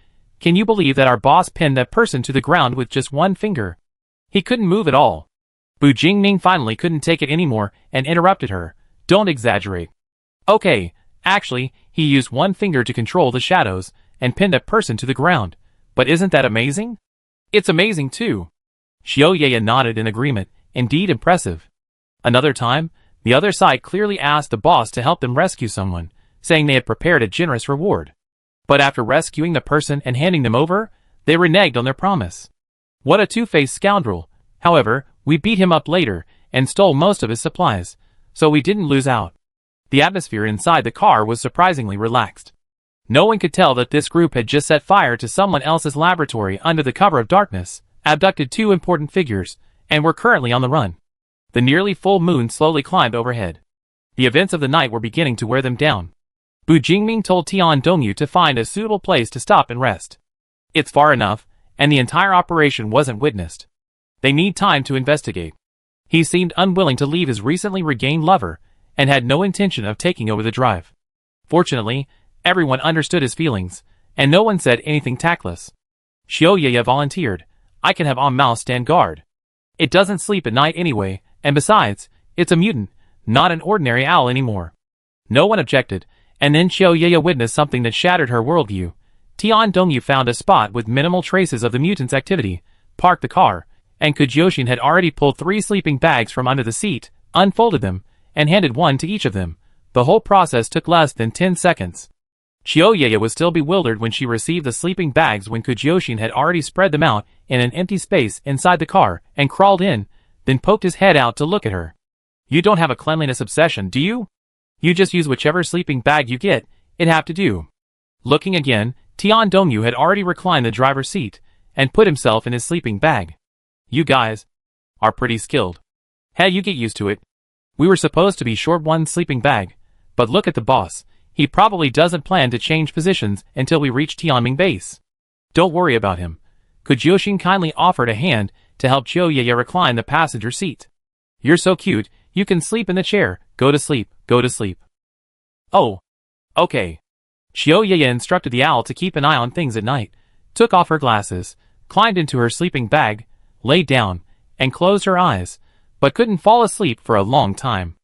can you believe that our boss pinned that person to the ground with just one finger? He couldn't move at all." Bu Jingming finally couldn't take it anymore and interrupted her. "Don't exaggerate." "Okay, actually, he used one finger to control the shadows and pinned that person to the ground. But isn't that amazing?" "It's amazing too." Qiuye nodded in agreement. "Indeed impressive." Another time, the other side clearly asked the boss to help them rescue someone, saying they had prepared a generous reward. But after rescuing the person and handing them over, they reneged on their promise. What a two-faced scoundrel. However, we beat him up later and stole most of his supplies, so we didn't lose out. The atmosphere inside the car was surprisingly relaxed. No one could tell that this group had just set fire to someone else's laboratory under the cover of darkness, abducted two important figures, and were currently on the run. The nearly full moon slowly climbed overhead. The events of the night were beginning to wear them down. Bu Jingming told Tian Dongyu to find a suitable place to stop and rest. It's far enough, and the entire operation wasn't witnessed. They need time to investigate. He seemed unwilling to leave his recently regained lover, and had no intention of taking over the drive. Fortunately, everyone understood his feelings, and no one said anything tactless. Xiaoyaya volunteered, I can have Mao stand guard. It doesn't sleep at night anyway, and besides, it's a mutant, not an ordinary owl anymore. No one objected, and then Xiaoyaya witnessed something that shattered her worldview. Tian Dongyu found a spot with minimal traces of the mutant's activity, parked the car, and Kujoshin had already pulled 3 sleeping bags from under the seat, unfolded them, and handed one to each of them. The whole process took less than 10 seconds. Xiaoyaya was still bewildered when she received the sleeping bags when Kujoshin had already spread them out in an empty space inside the car and crawled in, then poked his head out to look at her. You don't have a cleanliness obsession, do you? You just use whichever sleeping bag you get, it'd have to do. Looking again, Tian Dongyu had already reclined the driver's seat and put himself in his sleeping bag. You guys are pretty skilled. Hey, you get used to it. We were supposed to be short one sleeping bag, but look at the boss. He probably doesn't plan to change positions until we reach Tianming base. Don't worry about him. Kujoshin kindly offered a hand to help Xiaoyaya recline the passenger seat. You're so cute, you can sleep in the chair. Go to sleep, go to sleep. Oh. Okay. Xiaoyaya instructed the owl to keep an eye on things at night, took off her glasses, climbed into her sleeping bag, lay down, and closed her eyes, but couldn't fall asleep for a long time.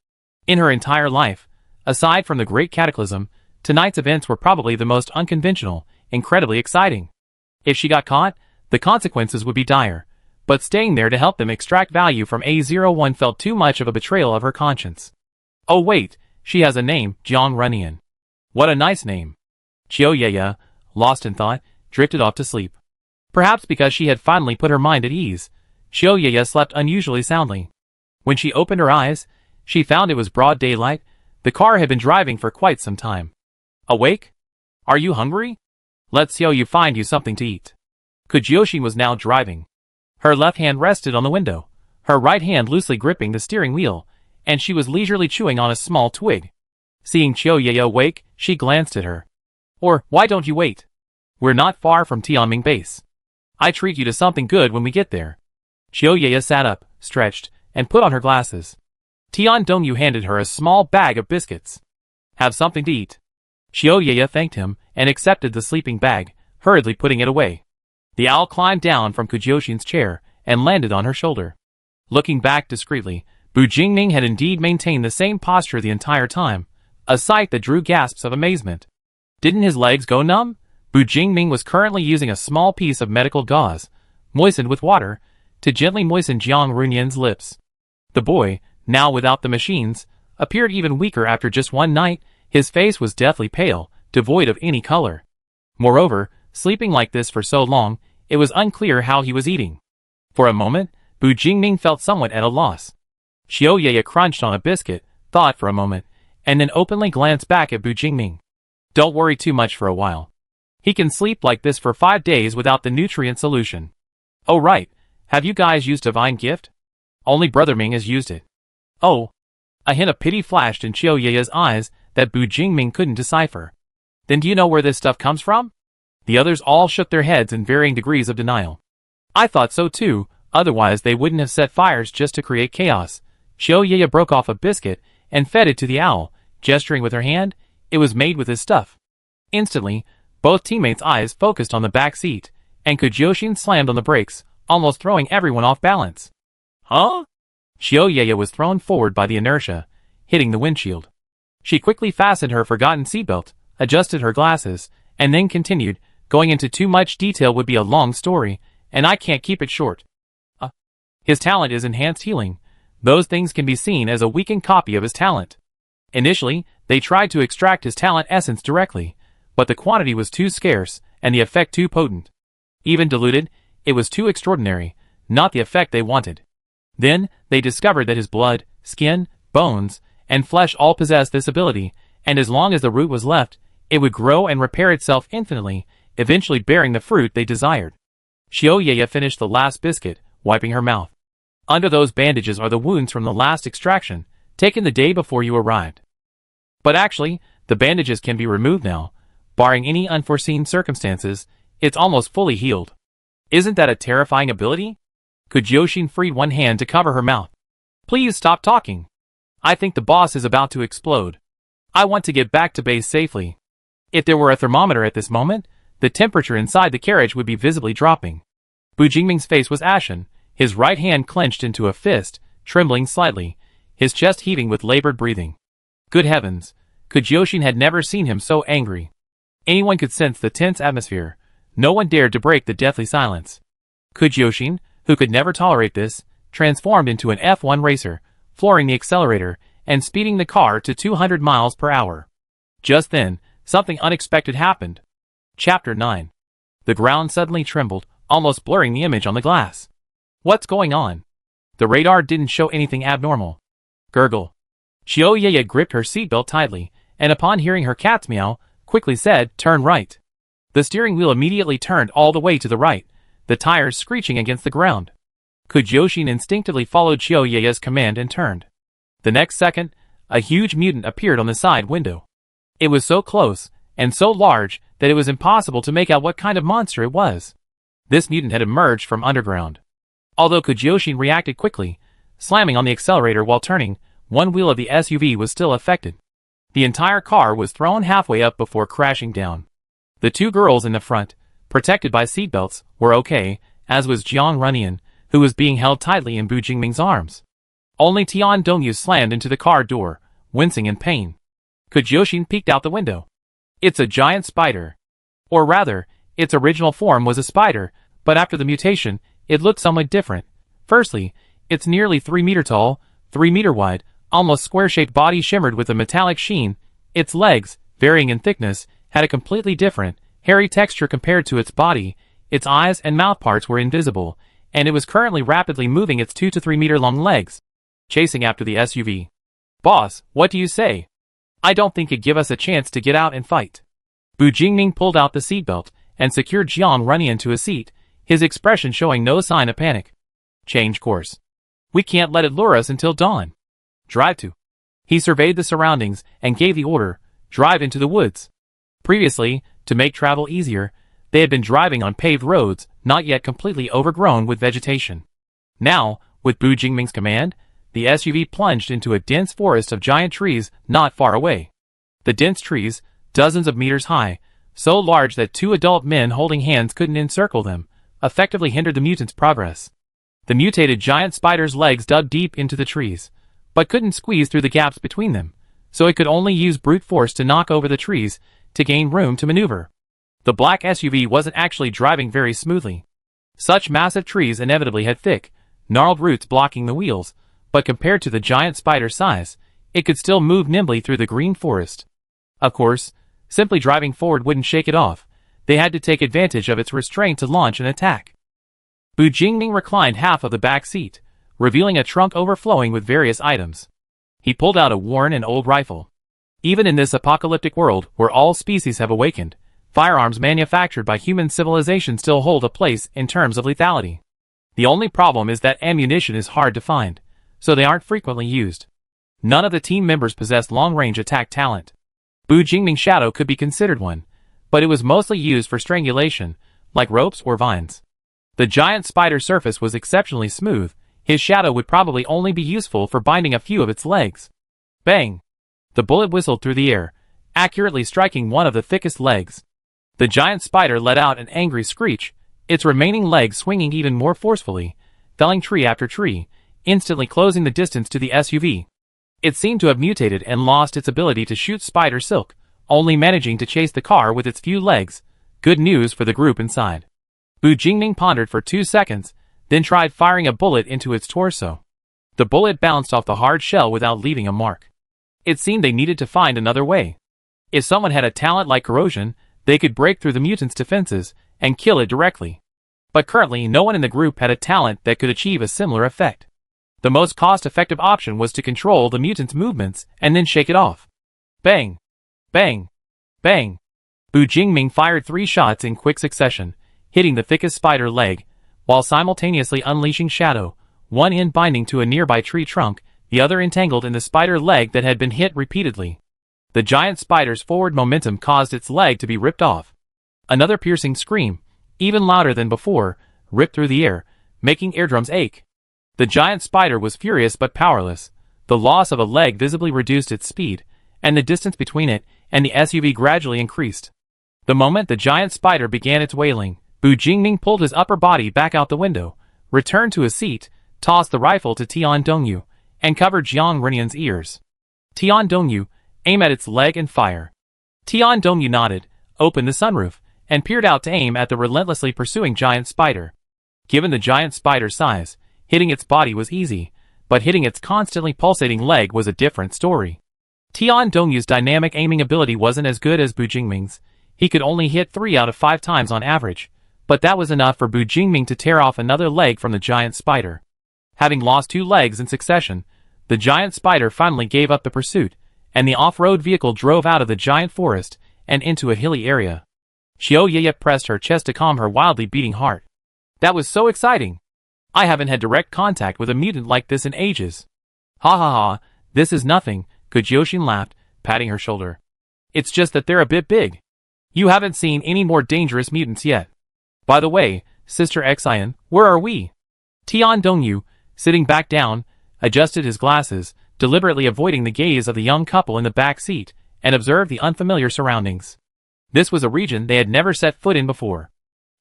In her entire life, aside from the Great Cataclysm, tonight's events were probably the most unconventional, incredibly exciting. If she got caught, the consequences would be dire, but staying there to help them extract value from A01 felt too much of a betrayal of her conscience. Oh wait, she has a name, Jiang Runian. What a nice name. Xiaoyaya, lost in thought, drifted off to sleep. Perhaps because she had finally put her mind at ease, Xiaoyaya slept unusually soundly. When she opened her eyes, she found it was broad daylight. The car had been driving for quite some time. Awake? Are you hungry? Let's Xiaoyu find you something to eat. Kujoshin was now driving. Her left hand rested on the window, her right hand loosely gripping the steering wheel, and she was leisurely chewing on a small twig. Seeing Xiaoyaya awake, she glanced at her. Or, why don't you wait? We're not far from Tianming base. I treat you to something good when we get there. Xiaoyaya sat up, stretched, and put on her glasses. Tian Dongyu handed her a small bag of biscuits. Have something to eat. Xiaoyaya thanked him and accepted the sleeping bag, hurriedly putting it away. The owl climbed down from Kujoshin's chair and landed on her shoulder. Looking back discreetly, Bu Jingming had indeed maintained the same posture the entire time, a sight that drew gasps of amazement. Didn't his legs go numb? Bu Jingming was currently using a small piece of medical gauze, moistened with water, to gently moisten Jiang Runian's lips. The boy, now without the machines, appeared even weaker after just one night. His face was deathly pale, devoid of any color. Moreover, sleeping like this for so long, it was unclear how he was eating. For a moment, Bu Jingming felt somewhat at a loss. Xiaoyaya crunched on a biscuit, thought for a moment, and then openly glanced back at Bu Jingming. Don't worry too much for a while. He can sleep like this for 5 days without the nutrient solution. Oh right, have you guys used Divine Gift? Only Brother Ming has used it. Oh. A hint of pity flashed in Xiaoyaya's eyes that Bu Jingming couldn't decipher. Then do you know where this stuff comes from? The others all shook their heads in varying degrees of denial. I thought so too, otherwise they wouldn't have set fires just to create chaos. Xiaoyaya broke off a biscuit and fed it to the owl, gesturing with her hand. It was made with this stuff. Instantly, both teammates' eyes focused on the back seat, and Kujoshin slammed on the brakes, almost throwing everyone off balance. Huh? Xiaoyaya was thrown forward by the inertia, hitting the windshield. She quickly fastened her forgotten seatbelt, adjusted her glasses, and then continued. Going into too much detail would be a long story, and I can't keep it short. His talent is enhanced healing. Those things can be seen as a weakened copy of his talent. Initially, they tried to extract his talent essence directly, but the quantity was too scarce and the effect too potent. Even diluted, it was too extraordinary, not the effect they wanted. Then, they discovered that his blood, skin, bones, and flesh all possessed this ability, and as long as the root was left, it would grow and repair itself infinitely, eventually bearing the fruit they desired. Xiaoyaya finished the last biscuit, wiping her mouth. Under those bandages are the wounds from the last extraction, taken the day before you arrived. But actually, the bandages can be removed now. Barring any unforeseen circumstances, it's almost fully healed. Isn't that a terrifying ability? Kujoshin freed one hand to cover her mouth. Please stop talking. I think the boss is about to explode. I want to get back to base safely. If there were a thermometer at this moment, the temperature inside the carriage would be visibly dropping. Bu Jingming's face was ashen, his right hand clenched into a fist, trembling slightly, his chest heaving with labored breathing. Good heavens, Kujoshin had never seen him so angry. Anyone could sense the tense atmosphere. No one dared to break the deathly silence. Kujoshin, who could never tolerate this, transformed into an F1 racer, flooring the accelerator and speeding the car to 200 miles per hour. Just then, something unexpected happened. Chapter 9. The ground suddenly trembled, almost blurring the image on the glass. What's going on? The radar didn't show anything abnormal. Gurgle. Xiaoyaya gripped her seatbelt tightly, and upon hearing her cat's meow, quickly said, "Turn right." The steering wheel immediately turned all the way to the right, the tires screeching against the ground. Kujoshin instinctively followed Xiaoyaya's command and turned. The next second, a huge mutant appeared on the side window. It was so close, and so large, that it was impossible to make out what kind of monster it was. This mutant had emerged from underground. Although Kujoshin reacted quickly, slamming on the accelerator while turning, one wheel of the SUV was still affected. The entire car was thrown halfway up before crashing down. The two girls in the front, protected by seatbelts, were okay, as was Jiang Runyan, who was being held tightly in Bu Jingming's arms. Only Tian Dongyu slammed into the car door, wincing in pain. Kujoshin peeked out the window. It's a giant spider. Or rather, its original form was a spider, but after the mutation, it looked somewhat different. Firstly, its nearly 3 meter tall, 3 meter wide, almost square-shaped body shimmered with a metallic sheen. Its legs, varying in thickness, had a completely different, hairy texture compared to its body. Its eyes and mouth parts were invisible, and it was currently rapidly moving its 2 to 3 meter long legs, chasing after the SUV. Boss, what do you say? I don't think it'd give us a chance to get out and fight. Bu Jingming pulled out the seatbelt and secured Jiang Runyan to a seat, his expression showing no sign of panic. Change course. We can't let it lure us until dawn. Drive to. He surveyed the surroundings and gave the order, drive into the woods. Previously, to make travel easier, they had been driving on paved roads, not yet completely overgrown with vegetation. Now, with Bu Jingming's command, the SUV plunged into a dense forest of giant trees not far away. The dense trees, dozens of meters high, so large that 2 adult men holding hands couldn't encircle them, effectively hindered the mutant's progress. The mutated giant spider's legs dug deep into the trees, but couldn't squeeze through the gaps between them, so it could only use brute force to knock over the trees to gain room to maneuver. The black SUV wasn't actually driving very smoothly. Such massive trees inevitably had thick, gnarled roots blocking the wheels, but compared to the giant spider's size, it could still move nimbly through the green forest. Of course, simply driving forward wouldn't shake it off. They had to take advantage of its restraint to launch an attack. Bu Jingming reclined half of the back seat, revealing a trunk overflowing with various items. He pulled out a worn and old rifle. Even in this apocalyptic world where all species have awakened, firearms manufactured by human civilization still hold a place in terms of lethality. The only problem is that ammunition is hard to find, so they aren't frequently used. None of the team members possessed long-range attack talent. Bu Jingming's shadow could be considered one, but it was mostly used for strangulation, like ropes or vines. The giant spider's surface was exceptionally smooth. His shadow would probably only be useful for binding a few of its legs. Bang! The bullet whistled through the air, accurately striking one of the thickest legs. The giant spider let out an angry screech, its remaining legs swinging even more forcefully, felling tree after tree, instantly closing the distance to the SUV. It seemed to have mutated and lost its ability to shoot spider silk, only managing to chase the car with its few legs. Good news for the group inside. Bu Jingming pondered for 2 seconds, then tried firing a bullet into its torso. The bullet bounced off the hard shell without leaving a mark. It seemed they needed to find another way. If someone had a talent like corrosion, They could break through the mutant's defenses and kill it directly. But currently no one in the group had a talent that could achieve a similar effect. The most cost-effective option was to control the mutant's movements and then shake it off. Bang! Bang! Bang! Bu Jingming fired 3 shots in quick succession, hitting the thickest spider leg, while simultaneously unleashing shadow, one end binding to a nearby tree trunk, the other entangled in the spider leg that had been hit repeatedly. The giant spider's forward momentum caused its leg to be ripped off. Another piercing scream, even louder than before, ripped through the air, making eardrums ache. The giant spider was furious but powerless. The loss of a leg visibly reduced its speed, and the distance between it and the SUV gradually increased. The moment the giant spider began its wailing, Bu Jingming pulled his upper body back out the window, returned to his seat, tossed the rifle to Tian Dongyu, and covered Jiang Renian's ears. Tian Dongyu, aim at its leg and fire. Tian Dongyu nodded, opened the sunroof, and peered out to aim at the relentlessly pursuing giant spider. Given the giant spider's size, hitting its body was easy, but hitting its constantly pulsating leg was a different story. Tian Dongyu's dynamic aiming ability wasn't as good as Bu Jingming's. He could only hit 3 out of 5 times on average, but that was enough for Bu Jingming to tear off another leg from the giant spider. Having lost 2 legs in succession, the giant spider finally gave up the pursuit, and the off-road vehicle drove out of the giant forest and into a hilly area. Xiao Yeye pressed her chest to calm her wildly beating heart. That was so exciting! I haven't had direct contact with a mutant like this in ages. Ha ha ha, this is nothing, Kujyoshin laughed, patting her shoulder. It's just that they're a bit big. You haven't seen any more dangerous mutants yet. By the way, Sister Xian, where are we? Tian Dongyu, sitting back down, adjusted his glasses, deliberately avoiding the gaze of the young couple in the back seat, and observed the unfamiliar surroundings. This was a region they had never set foot in before.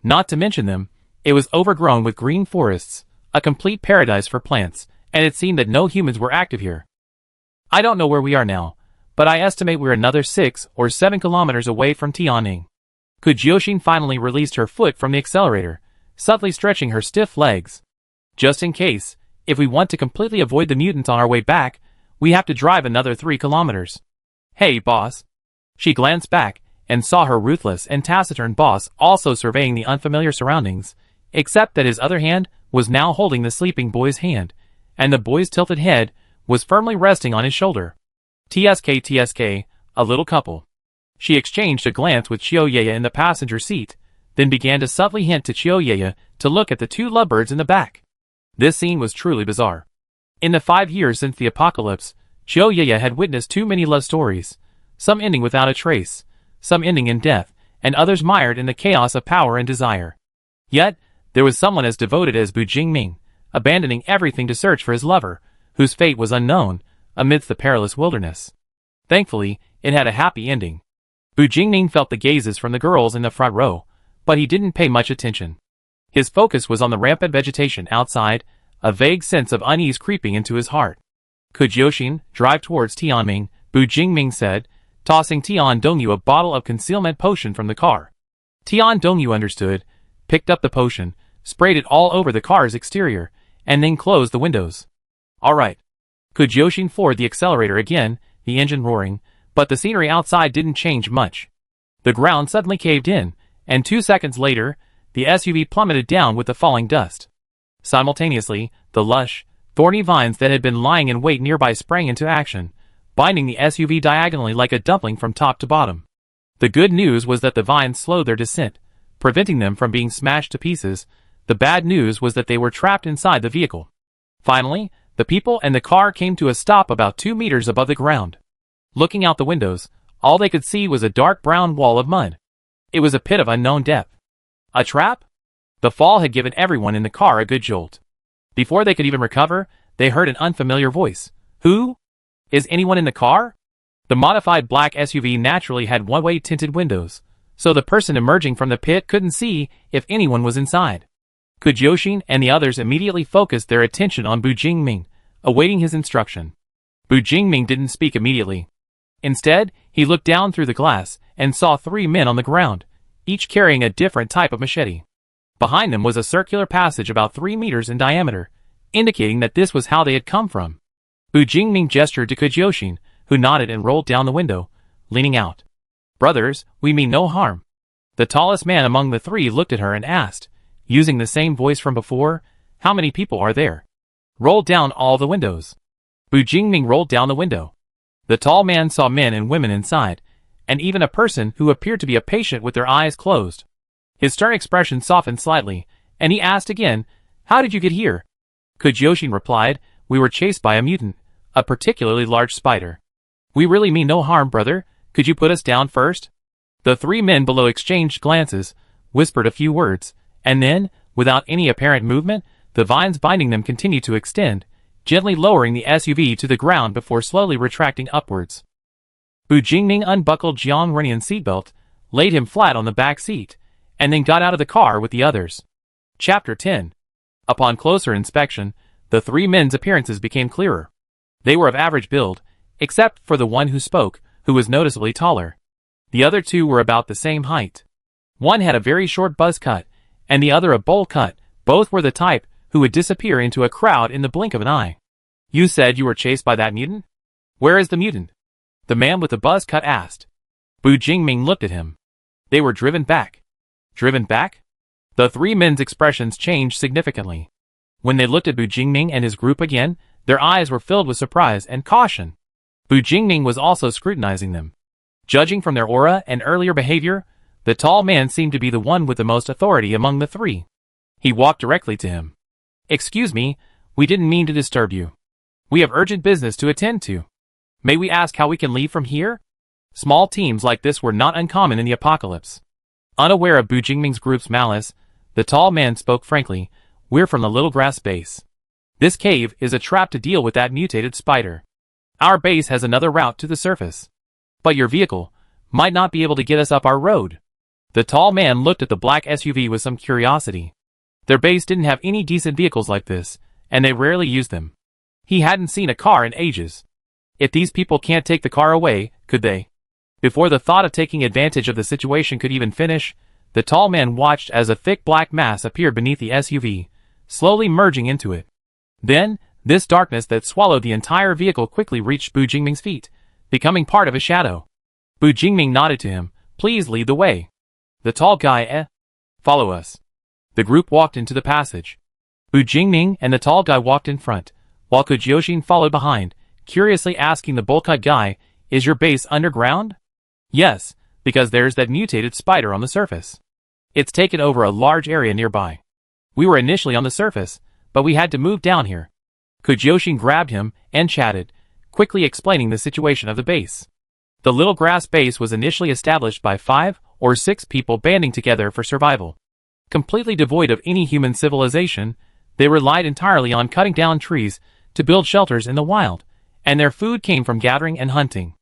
Not to mention them, it was overgrown with green forests, a complete paradise for plants, and it seemed that no humans were active here. I don't know where we are now, but I estimate we're another 6 or 7 kilometers away from Tianning. Kujyoshin finally released her foot from the accelerator, subtly stretching her stiff legs. Just in case, if we want to completely avoid the mutants on our way back, we have to drive another 3 kilometers. Hey, boss. She glanced back and saw her ruthless and taciturn boss also surveying the unfamiliar surroundings, except that his other hand was now holding the sleeping boy's hand, and the boy's tilted head was firmly resting on his shoulder. TSK, a little couple. She exchanged a glance with Xiao Yeye in the passenger seat, then began to subtly hint to Xiao Yeye to look at the 2 lovebirds in the back. This scene was truly bizarre. In the 5 years since the apocalypse, Xiao Yeye had witnessed too many love stories, some ending without a trace, some ending in death, and others mired in the chaos of power and desire. Yet, there was someone as devoted as Bu Jingming, abandoning everything to search for his lover, whose fate was unknown, amidst the perilous wilderness. Thankfully, it had a happy ending. Bu Jingming felt the gazes from the girls in the front row, but he didn't pay much attention. His focus was on the rampant vegetation outside, a vague sense of unease creeping into his heart. Kujyoshin, drive towards Tianming, Bu Jingming said, tossing Tian Dongyu a bottle of concealment potion from the car. Tian Dongyu understood, picked up the potion, sprayed it all over the car's exterior, and then closed the windows. Alright. Kujyoshin floored the accelerator again, the engine roaring, but the scenery outside didn't change much. The ground suddenly caved in, and 2 seconds later, the SUV plummeted down with the falling dust. Simultaneously, the lush, thorny vines that had been lying in wait nearby sprang into action, binding the SUV diagonally like a dumpling from top to bottom. The good news was that the vines slowed their descent, preventing them from being smashed to pieces. The bad news was that they were trapped inside the vehicle. Finally, the people and the car came to a stop about 2 meters above the ground. Looking out the windows, all they could see was a dark brown wall of mud. It was a pit of unknown depth. A trap? The fall had given everyone in the car a good jolt. Before they could even recover, they heard an unfamiliar voice. Who? Is anyone in the car? The modified black SUV naturally had one-way tinted windows, so the person emerging from the pit couldn't see if anyone was inside. Kujyoshin and the others immediately focused their attention on Bu Jingming, awaiting his instruction. Bu Jingming didn't speak immediately. Instead, he looked down through the glass and saw 3 men on the ground, each carrying a different type of machete. Behind them was a circular passage about 3 meters in diameter, indicating that this was how they had come from. Bu Jingming gestured to Kujyoshin, who nodded and rolled down the window, leaning out. Brothers, we mean no harm. The tallest man among the three looked at her and asked, using the same voice from before, "How many people are there?" "Roll down all the windows." Bu Jingming rolled down the window. The tall man saw men and women inside, and even a person who appeared to be a patient with their eyes closed. His stern expression softened slightly, and he asked again, "How did you get here?" Kujyoshin replied, "We were chased by a mutant, a particularly large spider." "We really mean no harm, brother. Could you put us down first?" The three men below exchanged glances, whispered a few words, and then, without any apparent movement, the vines binding them continued to extend, gently lowering the SUV to the ground before slowly retracting upwards. Bu Jingming unbuckled Jiang Renyan's seatbelt, laid him flat on the back seat, and then got out of the car with the others. Chapter 10. Upon closer inspection, the three men's appearances became clearer. They were of average build, except for the one who spoke, who was noticeably taller. The other two were about the same height. One had a very short buzz cut, and the other a bowl cut. Both were the type who would disappear into a crowd in the blink of an eye. "You said you were chased by that mutant? Where is the mutant?" the man with the buzz cut asked. Bu Jingming looked at him. "They were driven back." "Driven back?" The three men's expressions changed significantly. When they looked at Bu Jingming and his group again, their eyes were filled with surprise and caution. Bu Jingming was also scrutinizing them. Judging from their aura and earlier behavior, the tall man seemed to be the one with the most authority among the three. He walked directly to him. "Excuse me, we didn't mean to disturb you. We have urgent business to attend to. May we ask how we can leave from here?" Small teams like this were not uncommon in the apocalypse. Unaware of Bu Jingming's group's malice, the tall man spoke frankly, "We're from the Little Grass Base. This cave is a trap to deal with that mutated spider. Our base has another route to the surface. But your vehicle might not be able to get us up our road." The tall man looked at the black SUV with some curiosity. Their base didn't have any decent vehicles like this, and they rarely used them. He hadn't seen a car in ages. If these people can't take the car away, could they? Before the thought of taking advantage of the situation could even finish, the tall man watched as a thick black mass appeared beneath the SUV, slowly merging into it. Then, this darkness that swallowed the entire vehicle quickly reached Bu Jingming's feet, becoming part of a shadow. Bu Jingming nodded to him, "Please lead the way." The tall guy, "Follow us." The group walked into the passage. Bu Jingming and the tall guy walked in front, while Kujyoshin followed behind, curiously asking the bowl-cut guy, "Is your base underground?" "Yes, because there's that mutated spider on the surface. It's taken over a large area nearby. We were initially on the surface, but we had to move down here." Kujyoshin grabbed him and chatted, quickly explaining the situation of the base. The Little Grass Base was initially established by 5 or 6 people banding together for survival. Completely devoid of any human civilization, they relied entirely on cutting down trees to build shelters in the wild, and their food came from gathering and hunting.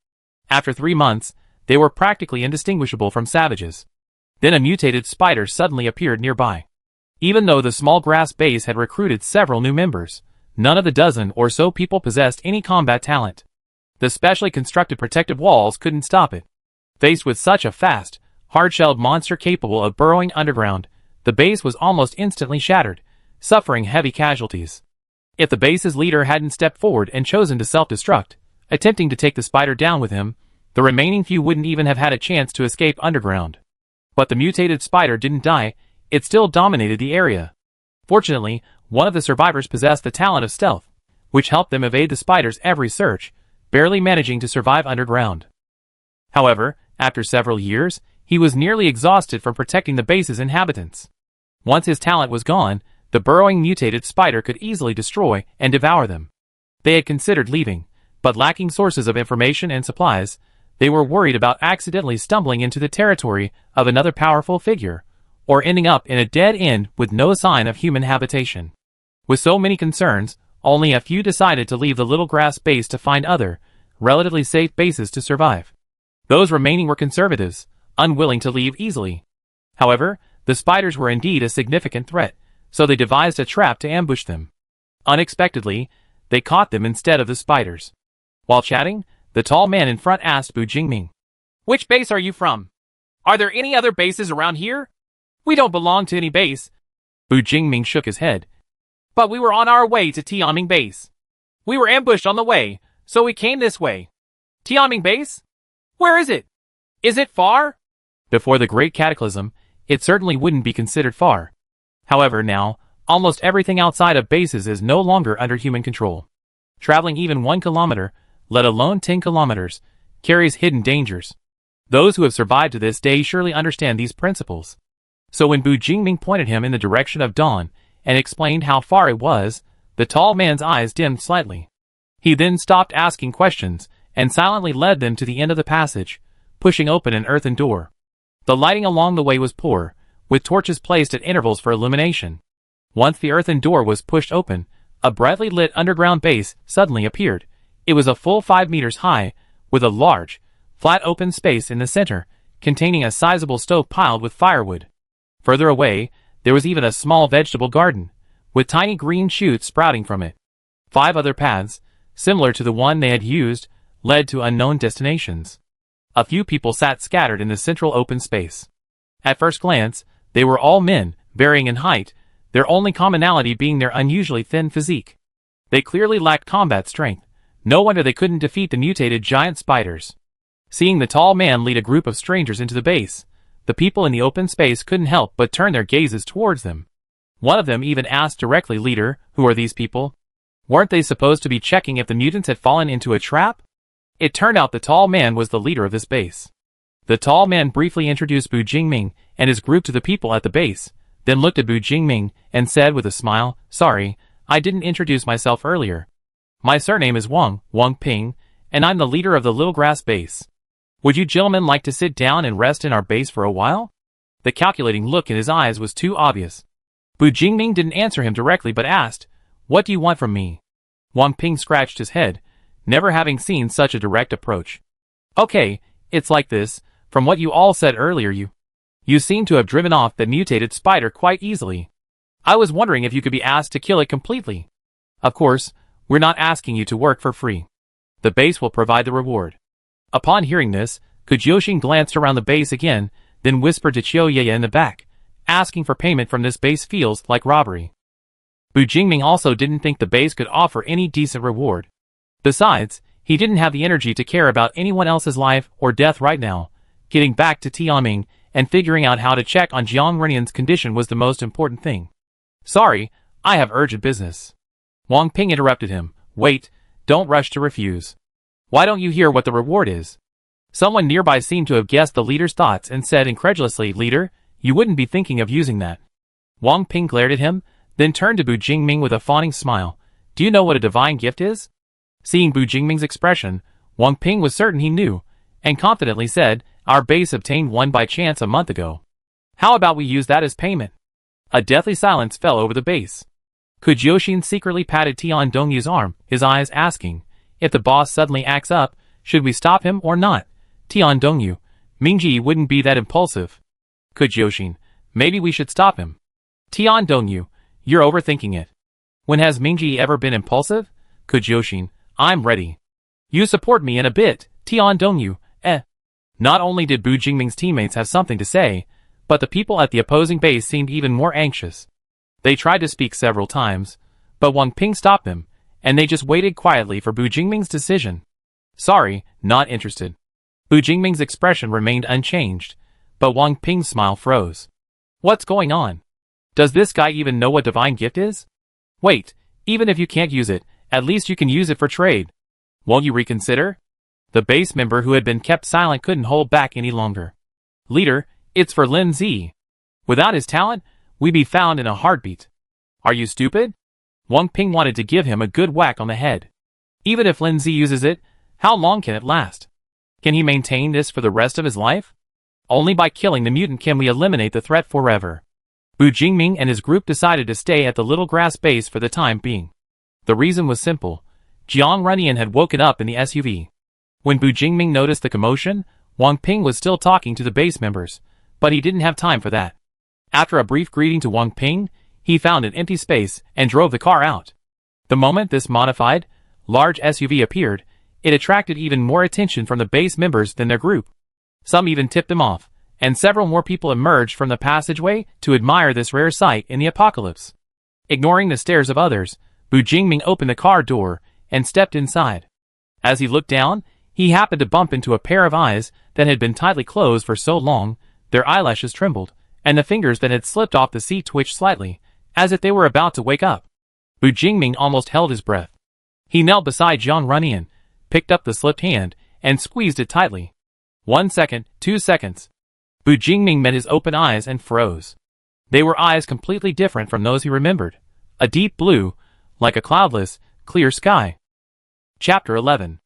After 3 months, they were practically indistinguishable from savages. Then a mutated spider suddenly appeared nearby. Even though the small grass base had recruited several new members, none of the dozen or so people possessed any combat talent. The specially constructed protective walls couldn't stop it. Faced with such a fast, hard-shelled monster capable of burrowing underground, the base was almost instantly shattered, suffering heavy casualties. If the base's leader hadn't stepped forward and chosen to self-destruct, attempting to take the spider down with him, the remaining few wouldn't even have had a chance to escape underground. But the mutated spider didn't die, it still dominated the area. Fortunately, one of the survivors possessed the talent of stealth, which helped them evade the spider's every search, barely managing to survive underground. However, after several years, he was nearly exhausted from protecting the base's inhabitants. Once his talent was gone, the burrowing mutated spider could easily destroy and devour them. They had considered leaving, but lacking sources of information and supplies, they were worried about accidentally stumbling into the territory of another powerful figure, or ending up in a dead end with no sign of human habitation. With so many concerns, only a few decided to leave the Little Grass Base to find other, relatively safe bases to survive. Those remaining were conservatives, unwilling to leave easily. However, the spiders were indeed a significant threat, so they devised a trap to ambush them. Unexpectedly, they caught them instead of the spiders. While chatting, the tall man in front asked Bu Jingming, "Which base are you from? Are there any other bases around here?" "We don't belong to any base." Bu Jingming shook his head. "But we were on our way to Tianming Base. We were ambushed on the way, so we came this way." "Tianming Base? Where is it? Is it far?" Before the Great Cataclysm, it certainly wouldn't be considered far. However, now, almost everything outside of bases is no longer under human control. Traveling even 1 kilometer, let alone 10 kilometers, carries hidden dangers. Those who have survived to this day surely understand these principles. So when Bu Jingming pointed him in the direction of dawn and explained how far it was, the tall man's eyes dimmed slightly. He then stopped asking questions and silently led them to the end of the passage, pushing open an earthen door. The lighting along the way was poor, with torches placed at intervals for illumination. Once the earthen door was pushed open, a brightly lit underground base suddenly appeared. It was a full 5 meters high, with a large, flat open space in the center, containing a sizable stove piled with firewood. Further away, there was even a small vegetable garden, with tiny green shoots sprouting from it. 5 other paths, similar to the one they had used, led to unknown destinations. A few people sat scattered in the central open space. At first glance, they were all men, varying in height, their only commonality being their unusually thin physique. They clearly lacked combat strength. No wonder they couldn't defeat the mutated giant spiders. Seeing the tall man lead a group of strangers into the base, the people in the open space couldn't help but turn their gazes towards them. One of them even asked directly, "Leader, who are these people? Weren't they supposed to be checking if the mutants had fallen into a trap?" It turned out the tall man was the leader of this base. The tall man briefly introduced Bu Jingming and his group to the people at the base, then looked at Bu Jingming and said with a smile, "Sorry, I didn't introduce myself earlier. My surname is Wang Ping, and I'm the leader of the Little Grass Base. Would you gentlemen like to sit down and rest in our base for a while?" The calculating look in his eyes was too obvious. Bu Jingming didn't answer him directly but asked, "What do you want from me?" Wang Ping scratched his head, never having seen such a direct approach. "Okay, it's like this. From what you all said earlier, you seem to have driven off that mutated spider quite easily. I was wondering if you could be asked to kill it completely. Of course, we're not asking you to work for free. The base will provide the reward." Upon hearing this, Kujoshin glanced around the base again, then whispered to Chiyoye in the back, "Asking for payment from this base feels like robbery." Bu Jingming also didn't think the base could offer any decent reward. Besides, he didn't have the energy to care about anyone else's life or death right now. Getting back to Tianming and figuring out how to check on Jiang Renyan's condition was the most important thing. "Sorry, I have urgent business." Wang Ping interrupted him. "Wait, don't rush to refuse. Why don't you hear what the reward is?" Someone nearby seemed to have guessed the leader's thoughts and said incredulously, "Leader, you wouldn't be thinking of using that." Wang Ping glared at him, then turned to Bu Jingming with a fawning smile. "Do you know what a divine gift is?" Seeing Bu Jingming's expression, Wang Ping was certain he knew, and confidently said, "Our base obtained one by chance a month ago. How about we use that as payment?" A deathly silence fell over the base. Kujoshin secretly patted Tian Dongyu's arm, his eyes asking, "If the boss suddenly acts up, should we stop him or not?" Tian Dongyu, "Mingji wouldn't be that impulsive." Kujoshin, "Maybe we should stop him." Tian Dongyu, "You're overthinking it. When has Mingji ever been impulsive?" Kujoshin, "I'm ready. You support me in a bit." Tian Dongyu, Not only did Bu Jingming's teammates have something to say, but the people at the opposing base seemed even more anxious. They tried to speak several times, but Wang Ping stopped them, and they just waited quietly for Bu Jingming's decision. "Sorry, not interested." Bu Jingming's expression remained unchanged, but Wang Ping's smile froze. "What's going on? Does this guy even know what divine gift is? Wait, even if you can't use it, at least you can use it for trade. Won't you reconsider?" The base member who had been kept silent couldn't hold back any longer. "Leader, it's for Lin Zi. Without his talent, we'd be found in a heartbeat. Are you stupid?" Wang Ping wanted to give him a good whack on the head. Even if Lin Zi uses it, how long can it last? Can he maintain this for the rest of his life? Only by killing the mutant can we eliminate the threat forever. Bu Jingming and his group decided to stay at the Little Grass Base for the time being. The reason was simple. Jiang Renyan had woken up in the SUV. When Bu Jingming noticed the commotion, Wang Ping was still talking to the base members, but he didn't have time for that. After a brief greeting to Wang Ping, he found an empty space and drove the car out. The moment this modified, large SUV appeared, it attracted even more attention from the base members than their group. Some even tipped them off, and several more people emerged from the passageway to admire this rare sight in the apocalypse. Ignoring the stares of others, Bu Jingming opened the car door and stepped inside. As he looked down, he happened to bump into a pair of eyes that had been tightly closed for so long, Their eyelashes trembled, and the fingers that had slipped off the seat twitched slightly, as if they were about to wake up. Bu Jingming almost held his breath. He knelt beside Jiang Runyan, picked up the slipped hand, and squeezed it tightly. 1 second, 2 seconds. Bu Jingming met his open eyes and froze. They were eyes completely different from those he remembered. A deep blue, like a cloudless, clear sky. Chapter 11.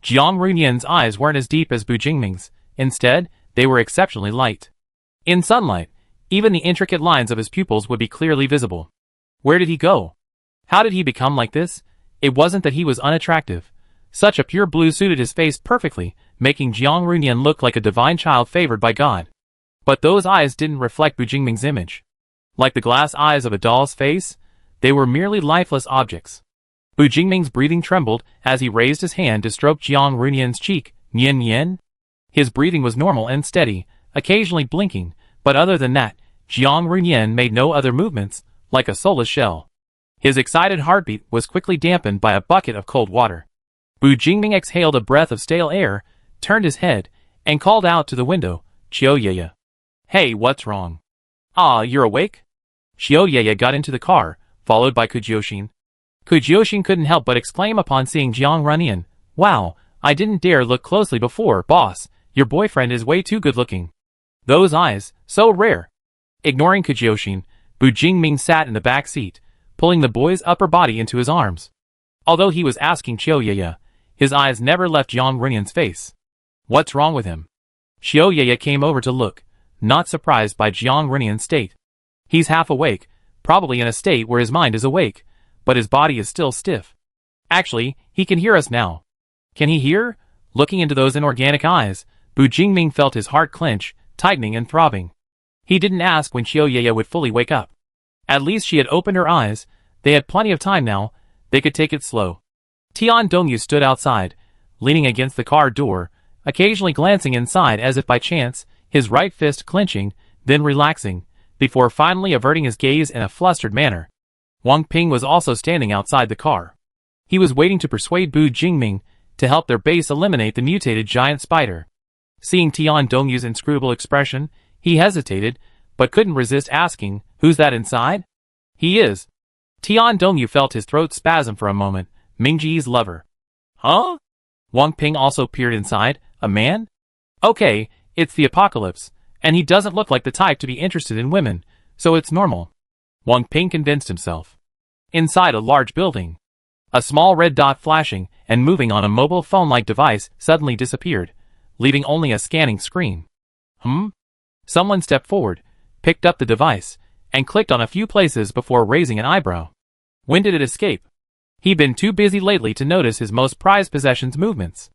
Jiang Runyan's eyes weren't as deep as Bu Jingming's. Instead, they were exceptionally light. In sunlight, even the intricate lines of his pupils would be clearly visible. Where did he go? How did he become like this? It wasn't that he was unattractive. Such a pure blue suited his face perfectly, making Jiang Runyan look like a divine child favored by God. But those eyes didn't reflect Bu Jingming's image. Like the glass eyes of a doll's face, they were merely lifeless objects. Bu Jingming's breathing trembled as he raised his hand to stroke Jiang Runyan's cheek. Nian Nian? His breathing was normal and steady, occasionally blinking, but other than that, Jiang Runyan made no other movements, like a soulless shell. His excited heartbeat was quickly dampened by a bucket of cold water. Bu Jingming exhaled a breath of stale air, turned his head, and called out to the window, Qiu Yeye. Hey, what's wrong? Ah, you're awake? Qiu Yeye got into the car, followed by Kujioshin. Kujioshin couldn't help but exclaim upon seeing Jiang Runyan. Wow, I didn't dare look closely before, boss. Your boyfriend is way too good looking. Those eyes, so rare. Ignoring Kujioshin, Bu Jingming sat in the back seat, pulling the boy's upper body into his arms. Although he was asking Qiu Yeye, his eyes never left Jiang Runyan's face. What's wrong with him? Qiu Yeye came over to look, not surprised by Jiang Runyan's state. He's half awake, probably in a state where his mind is awake, but his body is still stiff. Actually, he can hear us now. Can he hear? Looking into those inorganic eyes, Bu Jingming felt his heart clench, tightening and throbbing. He didn't ask when Qiu Yeye would fully wake up. At least she had opened her eyes. They had plenty of time now. They could take it slow. Tian Dongyu stood outside, leaning against the car door, occasionally glancing inside as if by chance, his right fist clenching, then relaxing, before finally averting his gaze in a flustered manner. Wang Ping was also standing outside the car. He was waiting to persuade Bu Jingming to help their base eliminate the mutated giant spider. Seeing Tian Dongyu's inscrutable expression, he hesitated, but couldn't resist asking, who's that inside? He is. Tian Dongyu felt his throat spasm for a moment. Mingji's lover. Huh? Wang Ping also peered inside. A man? Okay, it's the apocalypse, and he doesn't look like the type to be interested in women, so it's normal. Wang Ping convinced himself. Inside a large building, a small red dot flashing and moving on a mobile phone-like device suddenly disappeared, leaving only a scanning screen. Someone stepped forward, picked up the device, and clicked on a few places before raising an eyebrow. When did it escape? He'd been too busy lately to notice his most prized possession's movements.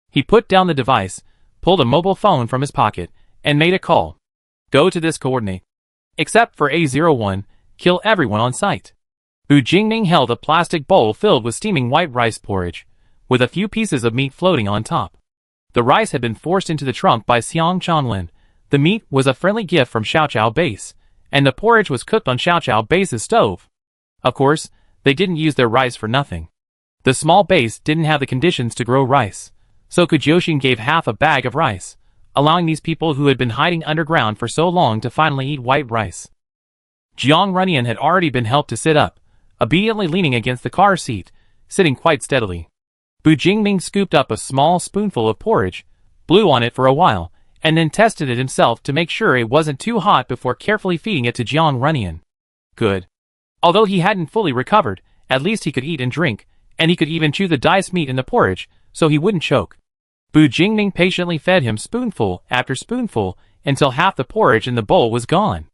He put down the device, pulled a mobile phone from his pocket, and made a call. Go to this coordinate. Except for A01, kill everyone on sight. Bu Jingming held a plastic bowl filled with steaming white rice porridge, with a few pieces of meat floating on top. The rice had been forced into the trunk by Xiang Chanlin. The meat was a friendly gift from Xiaoqiao Base, and the porridge was cooked on Xiaoqiao Base's stove. Of course, they didn't use their rice for nothing. The small base didn't have the conditions to grow rice, so Kujioshin gave half a bag of rice, allowing these people who had been hiding underground for so long to finally eat white rice. Jiang Runyan had already been helped to sit up, obediently leaning against the car seat, sitting quite steadily. Bu Jingming scooped up a small spoonful of porridge, blew on it for a while, and then tested it himself to make sure it wasn't too hot before carefully feeding it to Jiang Runyan. Good. Although he hadn't fully recovered, at least he could eat and drink, and he could even chew the diced meat in the porridge, so he wouldn't choke. Bu Jingming patiently fed him spoonful after spoonful until half the porridge in the bowl was gone.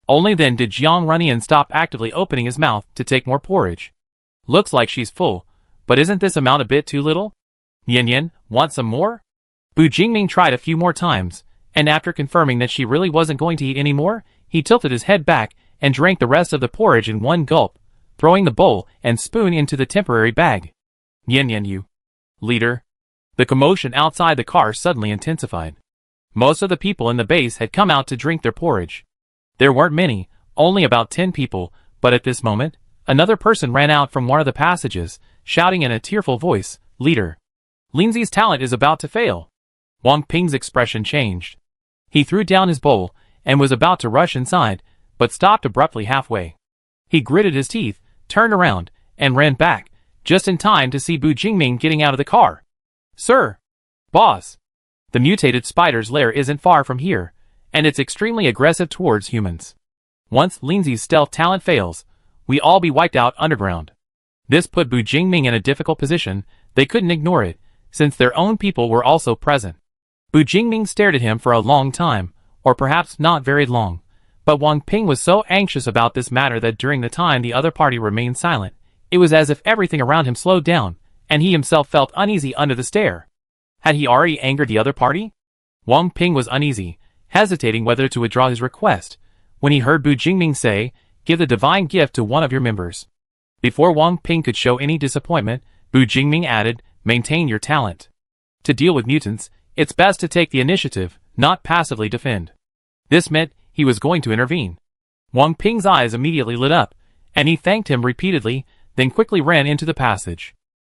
Only then did Jiang Runyan stop actively opening his mouth to take more porridge. Looks like she's full, but isn't this amount a bit too little? Yen Yen, want some more? Bu Jingming tried a few more times, and after confirming that she really wasn't going to eat any more, he tilted his head back and drank the rest of the porridge in one gulp, throwing the bowl and spoon into the temporary bag. Yen Yen, you leader. The commotion outside the car suddenly intensified. Most of the people in the base had come out to drink their porridge. There weren't many, only about 10 people, but at this moment, another person ran out from one of the passages, shouting in a tearful voice, Leader, Lindsay's talent is about to fail. Wang Ping's expression changed. He threw down his bowl and was about to rush inside, but stopped abruptly halfway. He gritted his teeth, turned around, and ran back, just in time to see Bu Jingming getting out of the car. "Sir! Boss! The mutated spider's lair isn't far from here, and it's extremely aggressive towards humans. Once Lindsay's stealth talent fails, we all be wiped out underground." This put Bu Jingming in a difficult position. They couldn't ignore it, since their own people were also present. Bu Jingming stared at him for a long time, or perhaps not very long, but Wang Ping was so anxious about this matter that during the time the other party remained silent, it was as if everything around him slowed down, and he himself felt uneasy under the stare. Had he already angered the other party? Wang Ping was uneasy, hesitating whether to withdraw his request, when he heard Bu Jingming say, "Give the divine gift to one of your members." Before Wang Ping could show any disappointment, Bu Jingming added, "Maintain your talent. To deal with mutants, it's best to take the initiative, not passively defend." This meant he was going to intervene. Wang Ping's eyes immediately lit up, and he thanked him repeatedly, then quickly ran into the passage.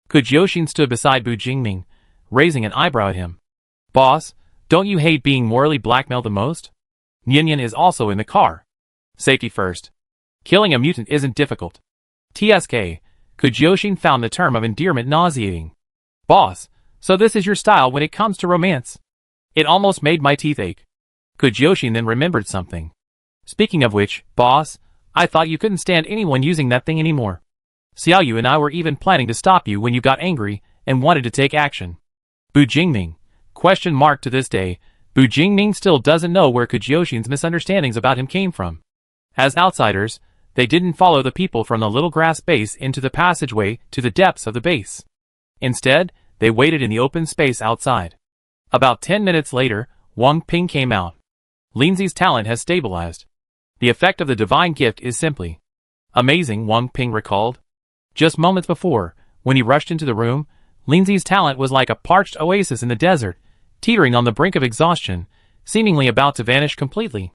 Kujioshin stood beside Bu Jingming, raising an eyebrow at him. "Boss, don't you hate being morally blackmailed the most?" Nyan is also in the car. "Safety first. Killing a mutant isn't difficult." TSK, Kujioshin found the term of endearment nauseating. "Boss, so this is your style when it comes to romance?" It almost made my teeth ache. Kujioshin then remembered something. "Speaking of which, boss, I thought you couldn't stand anyone using that thing anymore. Xiaoyu and I were even planning to stop you when you got angry and wanted to take action." Bu Jingming? To this day, Bu Jingming still doesn't know where Kujioshin's misunderstandings about him came from. As outsiders, they didn't follow the people from the little grass base into the passageway to the depths of the base. Instead, they waited in the open space outside. About 10 minutes later, Wang Ping came out. Lindsay's talent has stabilized. The effect of the divine gift is simply amazing, Wang Ping recalled. Just moments before, when he rushed into the room, Lindsay's talent was like a parched oasis in the desert, teetering on the brink of exhaustion, seemingly about to vanish completely.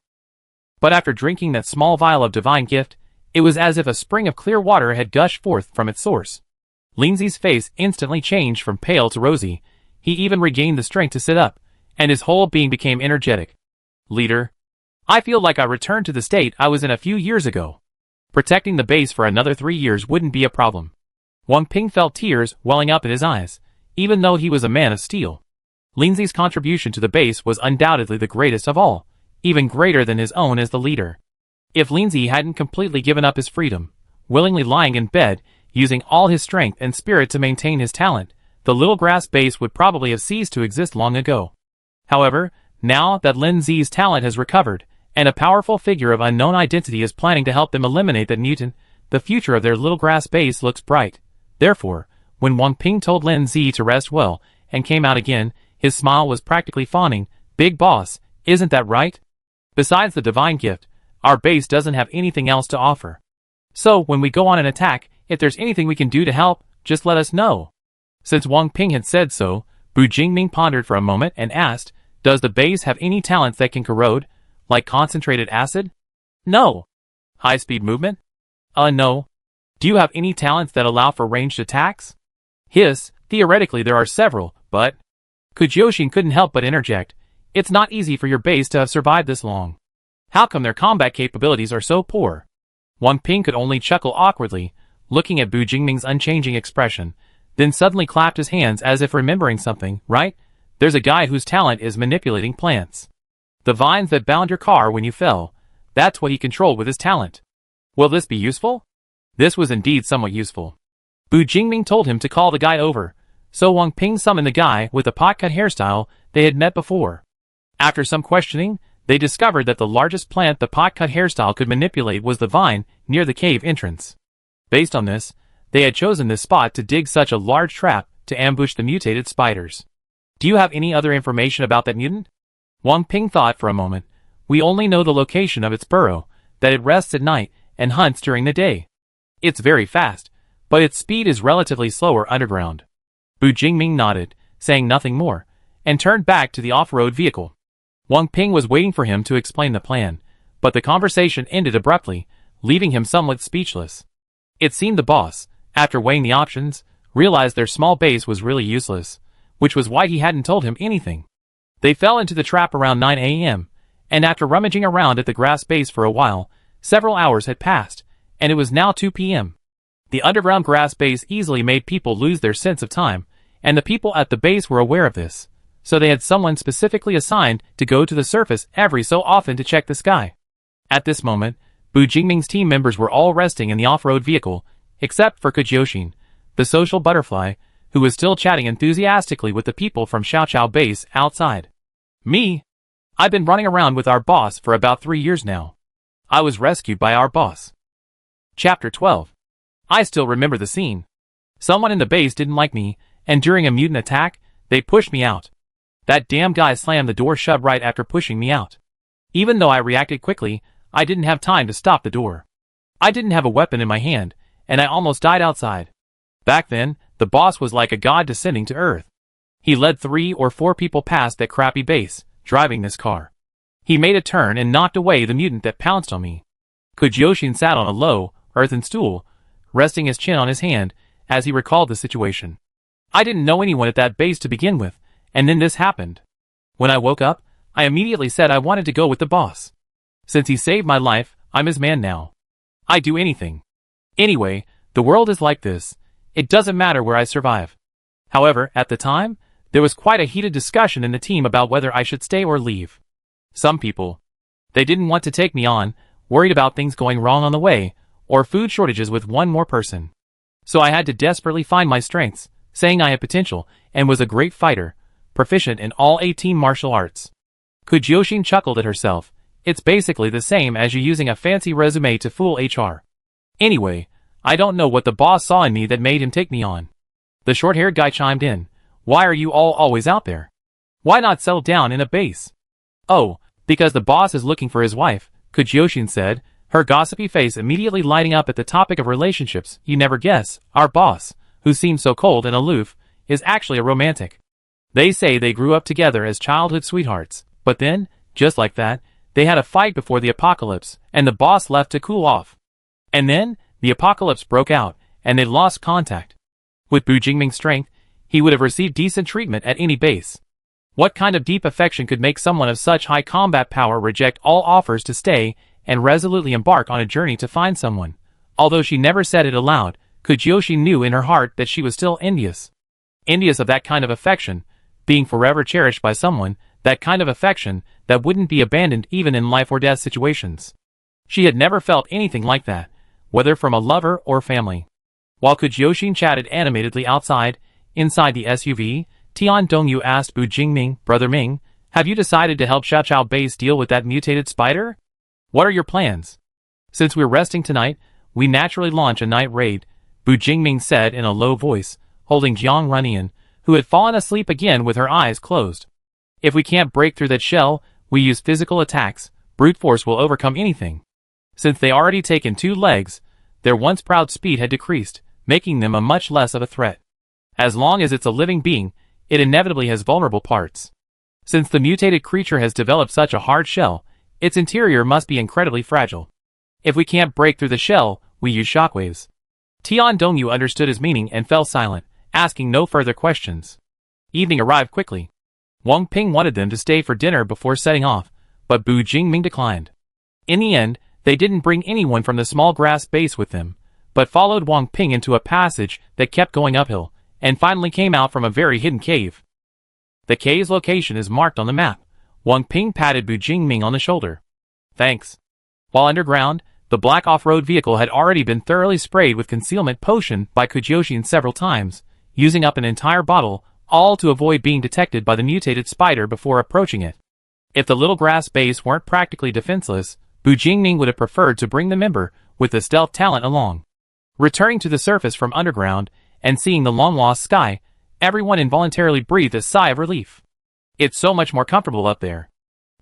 But after drinking that small vial of divine gift, it was as if a spring of clear water had gushed forth from its source. Lindsay's face instantly changed from pale to rosy. He even regained the strength to sit up, and his whole being became energetic. "Leader, I feel like I returned to the state I was in a few years ago. Protecting the base for another 3 years wouldn't be a problem." Wang Ping felt tears welling up in his eyes, even though he was a man of steel. Lindsay's contribution to the base was undoubtedly the greatest of all, even greater than his own as the leader. If Lindsay hadn't completely given up his freedom, willingly lying in bed, using all his strength and spirit to maintain his talent, the little grass base would probably have ceased to exist long ago. However, now that Lindsay's talent has recovered, and a powerful figure of unknown identity is planning to help them eliminate that mutant, the future of their little grass base looks bright. Therefore, when Wang Ping told Lin Zi to rest well, and came out again, his smile was practically fawning. "Big boss, isn't that right? Besides the divine gift, our base doesn't have anything else to offer. So when we go on an attack, if there's anything we can do to help, just let us know." Since Wang Ping had said so, Bu Jingming pondered for a moment and asked, "Does the base have any talents that can corrode, like concentrated acid?" "No." "High-speed movement?" No." "Do you have any talents that allow for ranged attacks?" Theoretically there are several, but..." Kujioshin couldn't help but interject, "It's not easy for your base to have survived this long. How come their combat capabilities are so poor?" Wang Ping could only chuckle awkwardly, looking at Bu Jingming's unchanging expression, then suddenly clapped his hands as if remembering something. "Right? There's a guy whose talent is manipulating plants. The vines that bound your car when you fell, that's what he controlled with his talent. Will this be useful?" This was indeed somewhat useful. Bu Jingming told him to call the guy over, so Wang Ping summoned the guy with the pot-cut hairstyle they had met before. After some questioning, they discovered that the largest plant the pot-cut hairstyle could manipulate was the vine near the cave entrance. Based on this, they had chosen this spot to dig such a large trap to ambush the mutated spiders. "Do you have any other information about that mutant?" Wang Ping thought for a moment. "We only know the location of its burrow, that it rests at night and hunts during the day. It's very fast, but its speed is relatively slower underground." Bu Jingming nodded, saying nothing more, and turned back to the off-road vehicle. Wang Ping was waiting for him to explain the plan, but the conversation ended abruptly, leaving him somewhat speechless. It seemed the boss, after weighing the options, realized their small base was really useless, which was why he hadn't told him anything. They fell into the trap around 9 a.m., and after rummaging around at the grass base for a while, several hours had passed, and it was now 2 p.m. The underground grass base easily made people lose their sense of time, and the people at the base were aware of this, so they had someone specifically assigned to go to the surface every so often to check the sky. At this moment, Bu Jingming's team members were all resting in the off-road vehicle, except for Kujioshin, the social butterfly, who was still chatting enthusiastically with the people from Xiaoqiao base outside. Me? I've been running around with our boss for about 3 years now. I was rescued by our boss. Chapter 12. I still remember the scene. Someone in the base didn't like me, and during a mutant attack, they pushed me out. That damn guy slammed the door shut right after pushing me out. Even though I reacted quickly, I didn't have time to stop the door. I didn't have a weapon in my hand, and I almost died outside. Back then, the boss was like a god descending to earth. He led 3 or 4 people past that crappy base, driving this car. He made a turn and knocked away the mutant that pounced on me. Kujioshin sat on a low, earthen stool, resting his chin on his hand, as he recalled the situation. I didn't know anyone at that base to begin with, and then this happened. When I woke up, I immediately said I wanted to go with the boss. Since he saved my life, I'm his man now. I'd do anything. Anyway, the world is like this. It doesn't matter where I survive. However, at the time, there was quite a heated discussion in the team about whether I should stay or leave. Some people, they didn't want to take me on, worried about things going wrong on the way, or food shortages with one more person. So I had to desperately find my strengths, saying I had potential, and was a great fighter, proficient in all 18 martial arts. Kujioshin chuckled at herself. It's basically the same as you using a fancy resume to fool HR. Anyway, I don't know what the boss saw in me that made him take me on. The short-haired guy chimed in. Why are you all always out there? Why not settle down in a base? Oh, because the boss is looking for his wife, Kujioshin said, her gossipy face immediately lighting up at the topic of relationships. You never guess, our boss, who seems so cold and aloof, is actually a romantic. They say they grew up together as childhood sweethearts, but then, just like that, they had a fight before the apocalypse, and the boss left to cool off. And then, the apocalypse broke out, and they lost contact. With Bu Jingming's strength, he would have received decent treatment at any base. What kind of deep affection could make someone of such high combat power reject all offers to stay and resolutely embark on a journey to find someone? Although she never said it aloud, Kujioshin knew in her heart that she was still envious. Envious of that kind of affection, being forever cherished by someone, that kind of affection that wouldn't be abandoned even in life or death situations. She had never felt anything like that, whether from a lover or family. While Kujioshin chatted animatedly outside, inside the SUV, Tian Dongyu asked Bu Jingming, Brother Ming, have you decided to help Xiaoqiao base deal with that mutated spider? What are your plans? Since we're resting tonight, we naturally launch a night raid, Bu Jingming said in a low voice, holding Jiang Runian, who had fallen asleep again with her eyes closed. If we can't break through that shell, we use physical attacks. Brute force will overcome anything. Since they already taken 2 legs, their once proud speed had decreased, making them a much less of a threat. As long as it's a living being, it inevitably has vulnerable parts. Since the mutated creature has developed such a hard shell, its interior must be incredibly fragile. If we can't break through the shell, we use shockwaves. Tian Dongyu understood his meaning and fell silent, asking no further questions. Evening arrived quickly. Wang Ping wanted them to stay for dinner before setting off, but Bu Jingming declined. In the end, they didn't bring anyone from the small grass base with them, but followed Wang Ping into a passage that kept going uphill, and finally came out from a very hidden cave. The cave's location is marked on the map. Wang Ping patted Bu Jingming on the shoulder. Thanks. While underground, the black off-road vehicle had already been thoroughly sprayed with concealment potion by Kujioshin several times, using up an entire bottle, all to avoid being detected by the mutated spider before approaching it. If the little grass base weren't practically defenseless, Bu Jingming would have preferred to bring the member with the stealth talent along. Returning to the surface from underground, and seeing the long-lost sky, everyone involuntarily breathed a sigh of relief. It's so much more comfortable up there.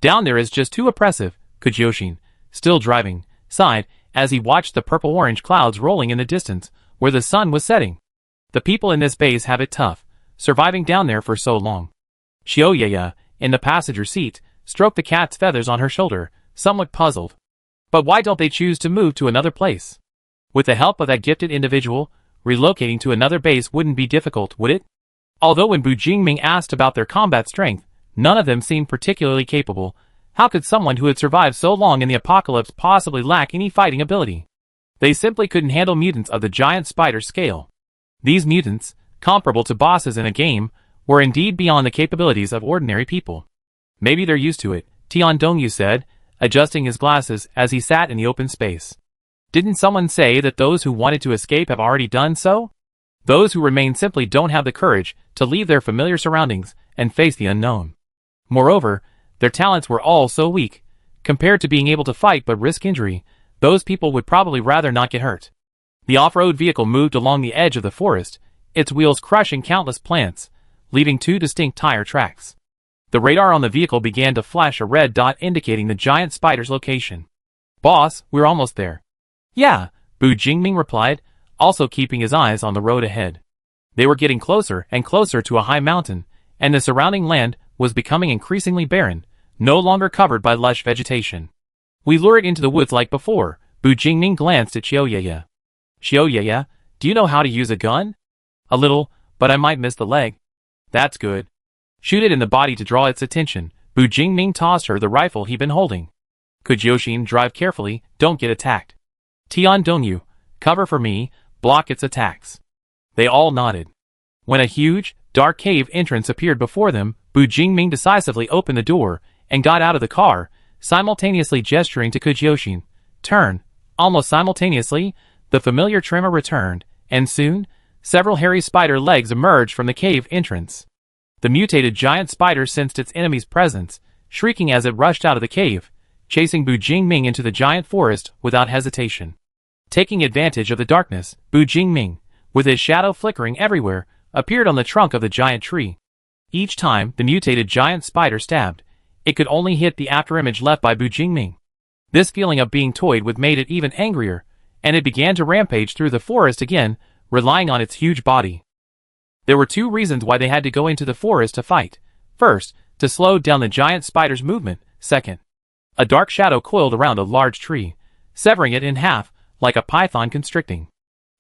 Down there is just too oppressive, Kujioshin, still driving, sighed as he watched the purple-orange clouds rolling in the distance, where the sun was setting. The people in this base have it tough, surviving down there for so long. Xiaoyaya, in the passenger seat, stroked the cat's feathers on her shoulder, somewhat puzzled. But why don't they choose to move to another place? With the help of that gifted individual, relocating to another base wouldn't be difficult, would it? Although when Bu Jingming asked about their combat strength, none of them seemed particularly capable. How could someone who had survived so long in the apocalypse possibly lack any fighting ability? They simply couldn't handle mutants of the giant spider scale. These mutants, comparable to bosses in a game, were indeed beyond the capabilities of ordinary people. Maybe they're used to it, Tian Dongyu said, adjusting his glasses as he sat in the open space. Didn't someone say that those who wanted to escape have already done so? Those who remain simply don't have the courage to leave their familiar surroundings and face the unknown. Moreover, their talents were all so weak. Compared to being able to fight but risk injury, those people would probably rather not get hurt. The off-road vehicle moved along the edge of the forest, its wheels crushing countless plants, leaving two distinct tire tracks. The radar on the vehicle began to flash a red dot indicating the giant spider's location. "Boss, we're almost there." "Yeah," Bu Jingming replied, also keeping his eyes on the road ahead. They were getting closer and closer to a high mountain, and the surrounding land was becoming increasingly barren, no longer covered by lush vegetation. "We lure it into the woods like before." Bu Jingming glanced at Xiaoyaya. "Xiaoyaya, do you know how to use a gun?" "A little, but I might miss the leg." "That's good. Shoot it in the body to draw its attention." Bu Jingming tossed her the rifle he'd been holding. "Could Yoshin drive carefully, don't get attacked." "Tian Dongyu, cover for me, block its attacks." They all nodded. When a huge, dark cave entrance appeared before them, Bu Jingming decisively opened the door and got out of the car, simultaneously gesturing to Kujyoshin. "Turn." Almost simultaneously, the familiar tremor returned, and soon, several hairy spider legs emerged from the cave entrance. The mutated giant spider sensed its enemy's presence, shrieking as it rushed out of the cave, chasing Bu Jingming into the giant forest without hesitation. Taking advantage of the darkness, Bu Jingming, with his shadow flickering everywhere, appeared on the trunk of the giant tree. Each time the mutated giant spider stabbed, it could only hit the afterimage left by Bu Jingming. This feeling of being toyed with made it even angrier, and it began to rampage through the forest again, relying on its huge body. There were two reasons why they had to go into the forest to fight. First, to slow down the giant spider's movement. Second, a dark shadow coiled around a large tree, severing it in half, like a python constricting.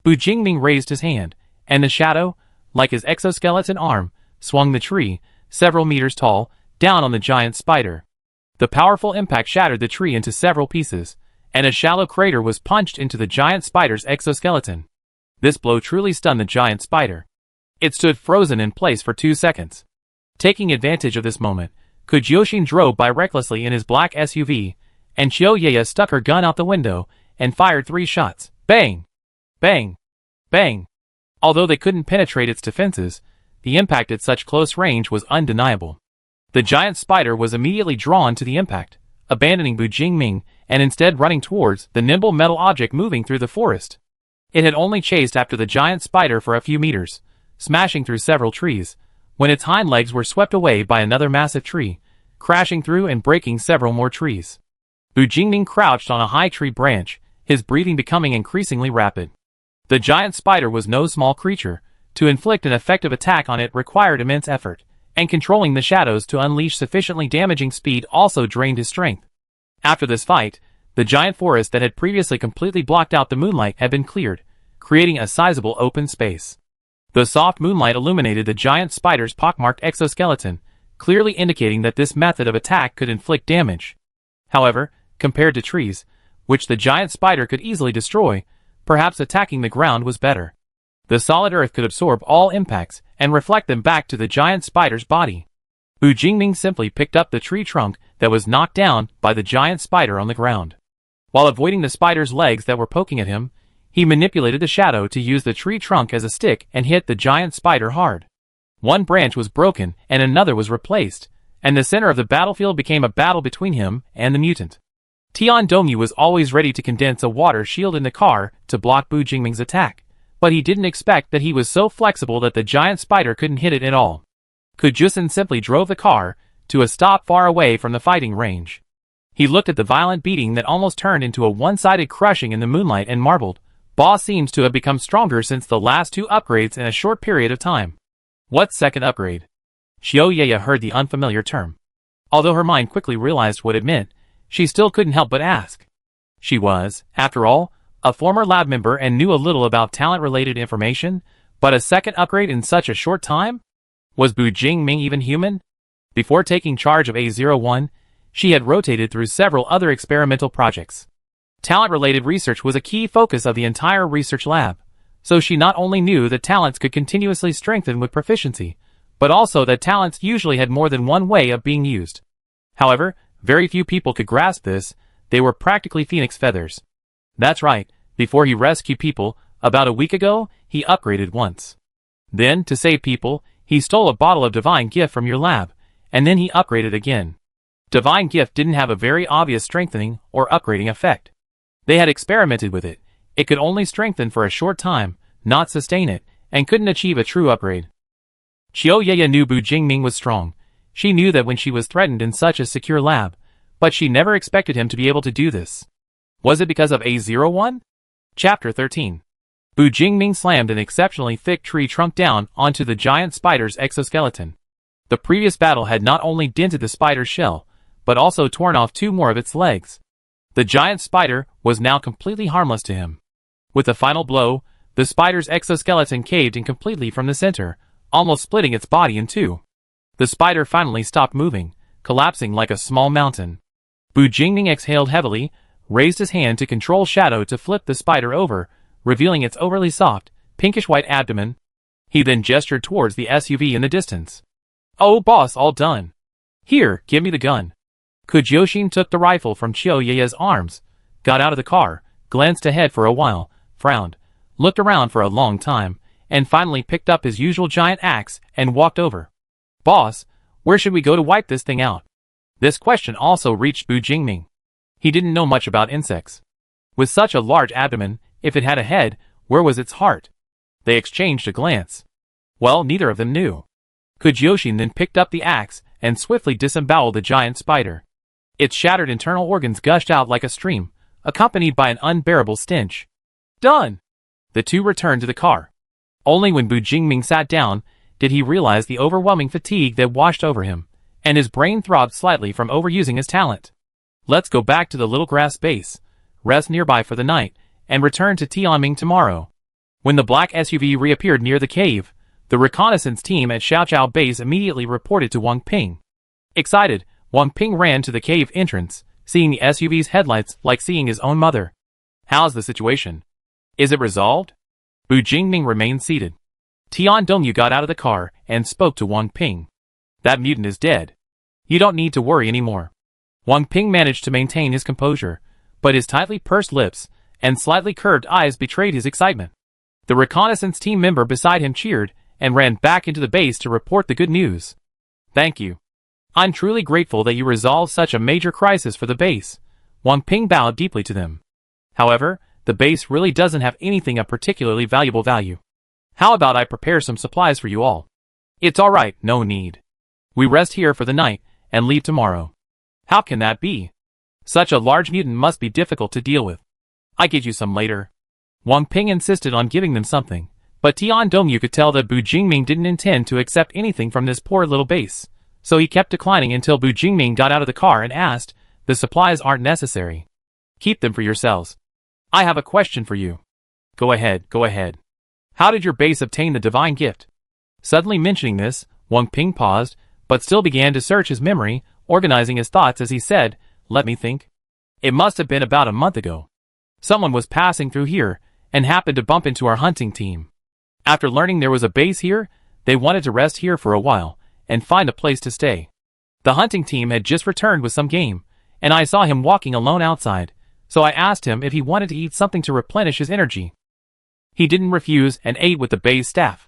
Bu Jingming raised his hand, and the shadow, like his exoskeleton arm, swung the tree, several meters tall, down on the giant spider. The powerful impact shattered the tree into several pieces, and a shallow crater was punched into the giant spider's exoskeleton. This blow truly stunned the giant spider. It stood frozen in place for 2 seconds. Taking advantage of this moment, Kujyoshin drove by recklessly in his black SUV, and Xiaoyaya stuck her gun out the window and fired 3 shots. Bang! Bang! Bang! Although they couldn't penetrate its defenses, the impact at such close range was undeniable. The giant spider was immediately drawn to the impact, abandoning Bu Jingming and instead running towards the nimble metal object moving through the forest. It had only chased after the giant spider for a few meters, smashing through several trees, when its hind legs were swept away by another massive tree, crashing through and breaking several more trees. Bu Jingming crouched on a high tree branch, his breathing becoming increasingly rapid. The giant spider was no small creature. To inflict an effective attack on it required immense effort, and controlling the shadows to unleash sufficiently damaging speed also drained his strength. After this fight, the giant forest that had previously completely blocked out the moonlight had been cleared, creating a sizable open space. The soft moonlight illuminated the giant spider's pockmarked exoskeleton, clearly indicating that this method of attack could inflict damage. However, compared to trees, which the giant spider could easily destroy, perhaps attacking the ground was better. The solid earth could absorb all impacts and reflect them back to the giant spider's body. Bu Jingming simply picked up the tree trunk that was knocked down by the giant spider on the ground. While avoiding the spider's legs that were poking at him, he manipulated the shadow to use the tree trunk as a stick and hit the giant spider hard. One branch was broken and another was replaced, and the center of the battlefield became a battle between him and the mutant. Tian Dongyu was always ready to condense a water shield in the car to block Bu Jingming's attack, but he didn't expect that he was so flexible that the giant spider couldn't hit it at all. Kujyoshin simply drove the car to a stop far away from the fighting range. He looked at the violent beating that almost turned into a one-sided crushing in the moonlight and marveled, Boss seems to have become stronger since the last 2 upgrades in a short period of time. What second upgrade? Xiaoyaya heard the unfamiliar term. Although her mind quickly realized what it meant, she still couldn't help but ask. She was, after all, a former lab member and knew a little about talent-related information, but a second upgrade in such a short time? Was Bu Jingming even human? Before taking charge of A01, She had rotated through several other experimental projects. Talent-related research was a key focus of the entire research lab, so she not only knew that talents could continuously strengthen with proficiency, but also that talents usually had more than one way of being used. However, very few people could grasp this. They were practically phoenix feathers. That's right, before he rescued people, about a week ago, he upgraded once. Then, to save people, he stole a bottle of Divine Gift from your lab, and then he upgraded again. Divine Gift didn't have a very obvious strengthening or upgrading effect. They had experimented with it. It could only strengthen for a short time, not sustain it, and couldn't achieve a true upgrade. Qiu Yeye knew Bu Jingming was strong. She knew that when she was threatened in such a secure lab, but she never expected him to be able to do this. Was it because of A01? Chapter 13. Bu Jingming slammed an exceptionally thick tree trunk down onto the giant spider's exoskeleton. The previous battle had not only dented the spider's shell, but also torn off 2 more of its legs. The giant spider was now completely harmless to him. With the final blow, the spider's exoskeleton caved in completely from the center, almost splitting its body in 2. The spider finally stopped moving, collapsing like a small mountain. Bu Jingming exhaled heavily, raised his hand to control Shadow to flip the spider over, revealing its overly soft, pinkish-white abdomen. He then gestured towards the SUV in the distance. "Oh boss, all done. Here, give me the gun." Kujoshin took the rifle from Qiu Yeye's arms, got out of the car, glanced ahead for a while, frowned, looked around for a long time, and finally picked up his usual giant axe and walked over. "Boss, where should we go to wipe this thing out?" This question also reached Bu Jingming. He didn't know much about insects. With such a large abdomen, if it had a head, where was its heart? They exchanged a glance. Well, neither of them knew. Kujoshin then picked up the axe and swiftly disemboweled the giant spider. Its shattered internal organs gushed out like a stream, accompanied by an unbearable stench. Done! The two returned to the car. Only when Bu Jingming sat down did he realize the overwhelming fatigue that washed over him, and his brain throbbed slightly from overusing his talent. Let's go back to the little grass base, rest nearby for the night, and return to Tianming tomorrow. When the black SUV reappeared near the cave, the reconnaissance team at Xiaoqiao Base immediately reported to Wang Ping. Excited, Wang Ping ran to the cave entrance, seeing the SUV's headlights like seeing his own mother. How's the situation? Is it resolved? Bu Jingming remained seated. Tian Dongyu got out of the car and spoke to Wang Ping. That mutant is dead. You don't need to worry anymore. Wang Ping managed to maintain his composure, but his tightly pursed lips and slightly curved eyes betrayed his excitement. The reconnaissance team member beside him cheered and ran back into the base to report the good news. Thank you. I'm truly grateful that you resolved such a major crisis for the base. Wang Ping bowed deeply to them. However, the base really doesn't have anything of particularly valuable value. How about I prepare some supplies for you all? It's alright, no need. We rest here for the night and leave tomorrow. How can that be? Such a large mutant must be difficult to deal with. I get you some later. Wang Ping insisted on giving them something, but Tian Dongyu could tell that Bu Jingming didn't intend to accept anything from this poor little base, so he kept declining until Bu Jingming got out of the car and asked, "The supplies aren't necessary. Keep them for yourselves. I have a question for you." Go ahead. How did your base obtain the divine gift? Suddenly mentioning this, Wang Ping paused, but still began to search his memory, organizing his thoughts as he said, "Let me think. It must have been about a month ago. Someone was passing through here and happened to bump into our hunting team. After learning there was a base here, they wanted to rest here for a while and find a place to stay. The hunting team had just returned with some game, and I saw him walking alone outside, so I asked him if he wanted to eat something to replenish his energy. He didn't refuse and ate with the base staff.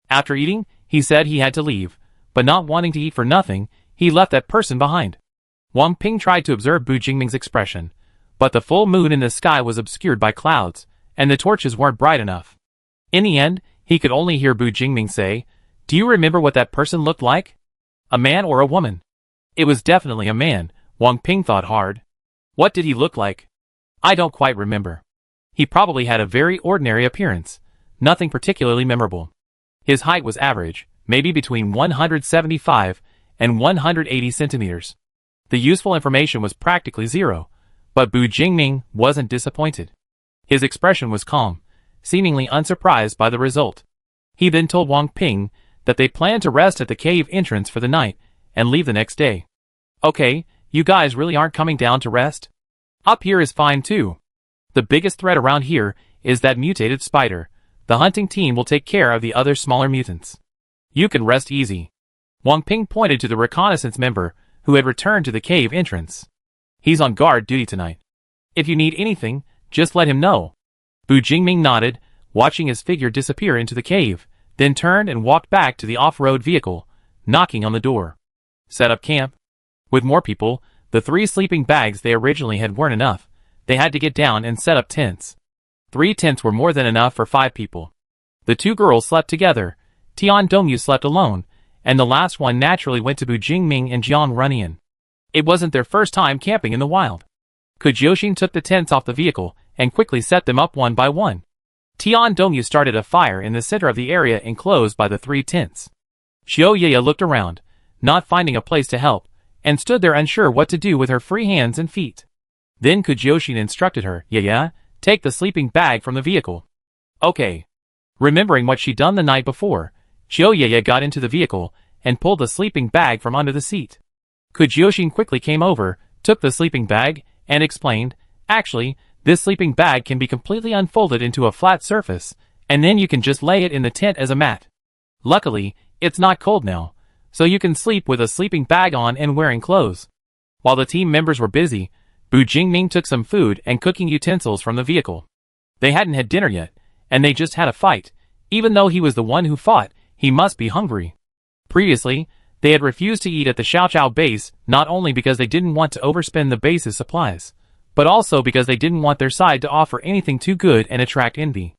After eating, he said he had to leave, but not wanting to eat for nothing, he left that person behind." Wang Ping tried to observe Bu Jingming's expression, but the full moon in the sky was obscured by clouds, and the torches weren't bright enough. In the end, he could only hear Bu Jingming say, "Do you remember what that person looked like? A man or a woman?" It was definitely a man, Wang Ping thought hard. What did he look like? I don't quite remember. He probably had a very ordinary appearance, nothing particularly memorable. His height was average, maybe between 175 and 180 centimeters. The useful information was practically zero, but Bu Jingming wasn't disappointed. His expression was calm, seemingly unsurprised by the result. He then told Wang Ping that they planned to rest at the cave entrance for the night and leave the next day. Okay, You guys really aren't coming down to rest? Up here is fine too. The biggest threat around here is that mutated spider. The hunting team will take care of the other smaller mutants. You can rest easy. Wang Ping pointed to the reconnaissance member, who had returned to the cave entrance. He's on guard duty tonight. If you need anything, just let him know. Bu Jingming nodded, watching his figure disappear into the cave, then turned and walked back to the off-road vehicle, knocking on the door. Set up camp. With more people, the 3 sleeping bags they originally had weren't enough. They had to get down and set up tents. 3 tents were more than enough for 5 people. The 2 girls slept together, Tian Dongyu slept alone, and the last one naturally went to Bu Jingming and Jiang Runyan. It wasn't their first time camping in the wild. Kujioxin took the tents off the vehicle and quickly set them up one by one. Tian Dongyu started a fire in the center of the area enclosed by the 3 tents. Xiao Yaya looked around, not finding a place to help, and stood there unsure what to do with her free hands and feet. Then Kujioxin instructed her, Yaya, take the sleeping bag from the vehicle. Okay. Remembering what she'd done the night before, Xiao Yaya got into the vehicle and pulled the sleeping bag from under the seat. Kujioxin quickly came over, took the sleeping bag, and explained, actually, this sleeping bag can be completely unfolded into a flat surface, and then you can just lay it in the tent as a mat. Luckily, it's not cold now, so you can sleep with a sleeping bag on and wearing clothes. While the team members were busy, Bu Jingming took some food and cooking utensils from the vehicle. They hadn't had dinner yet, and they just had a fight. Even though he was the one who fought, he must be hungry. Previously, they had refused to eat at the Xiaoqiao base, not only because they didn't want to overspend the base's supplies, but also because they didn't want their side to offer anything too good and attract envy.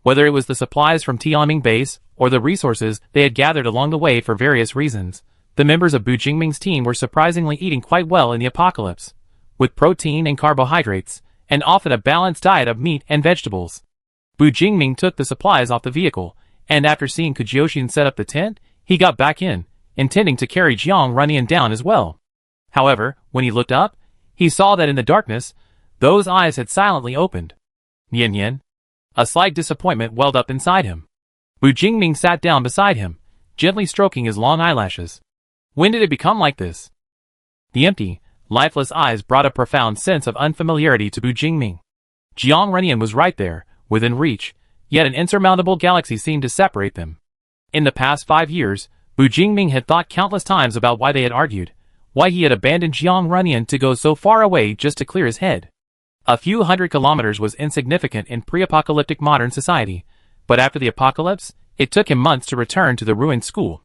Whether it was the supplies from Tianming base, or the resources they had gathered along the way for various reasons, the members of Bu Jingming's team were surprisingly eating quite well in the apocalypse, with protein and carbohydrates, and often a balanced diet of meat and vegetables. Bu Jingming took the supplies off the vehicle, and after seeing Kujioxin set up the tent, he got back in, intending to carry Jiang Runyan down as well. However, when he looked up, he saw that in the darkness, those eyes had silently opened. Yin Yin. A slight disappointment welled up inside him. Bu Jingming sat down beside him, gently stroking his long eyelashes. When did it become like this? The empty, lifeless eyes brought a profound sense of unfamiliarity to Bu Jingming. Jiang Runyan was right there, within reach, yet an insurmountable galaxy seemed to separate them. In the past 5 years, Bu Jingming had thought countless times about why they had argued, why he had abandoned Jiang Runyan to go so far away just to clear his head. A few hundred kilometers was insignificant in pre-apocalyptic modern society, but after the apocalypse, it took him months to return to the ruined school.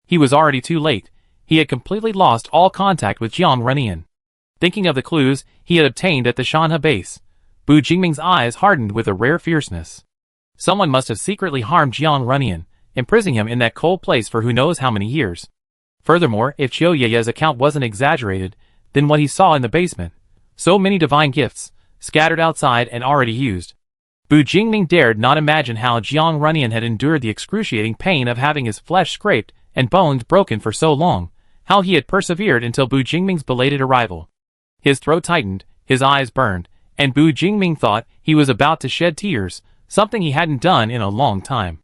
He was already too late. He had completely lost all contact with Jiang Runyan. Thinking of the clues he had obtained at the Shanhe base, Bu Jingming's eyes hardened with a rare fierceness. Someone must have secretly harmed Jiang Runyan, imprisoning him in that cold place for who knows how many years. Furthermore, if Xiao Yaya's account wasn't exaggerated, then what he saw in the basement, so many divine gifts, scattered outside and already used. Bu Jingming dared not imagine how Jiang Runyan had endured the excruciating pain of having his flesh scraped and bones broken for so long, how he had persevered until Bu Jingming's belated arrival. His throat tightened, his eyes burned, and Bu Jingming thought he was about to shed tears, something he hadn't done in a long time.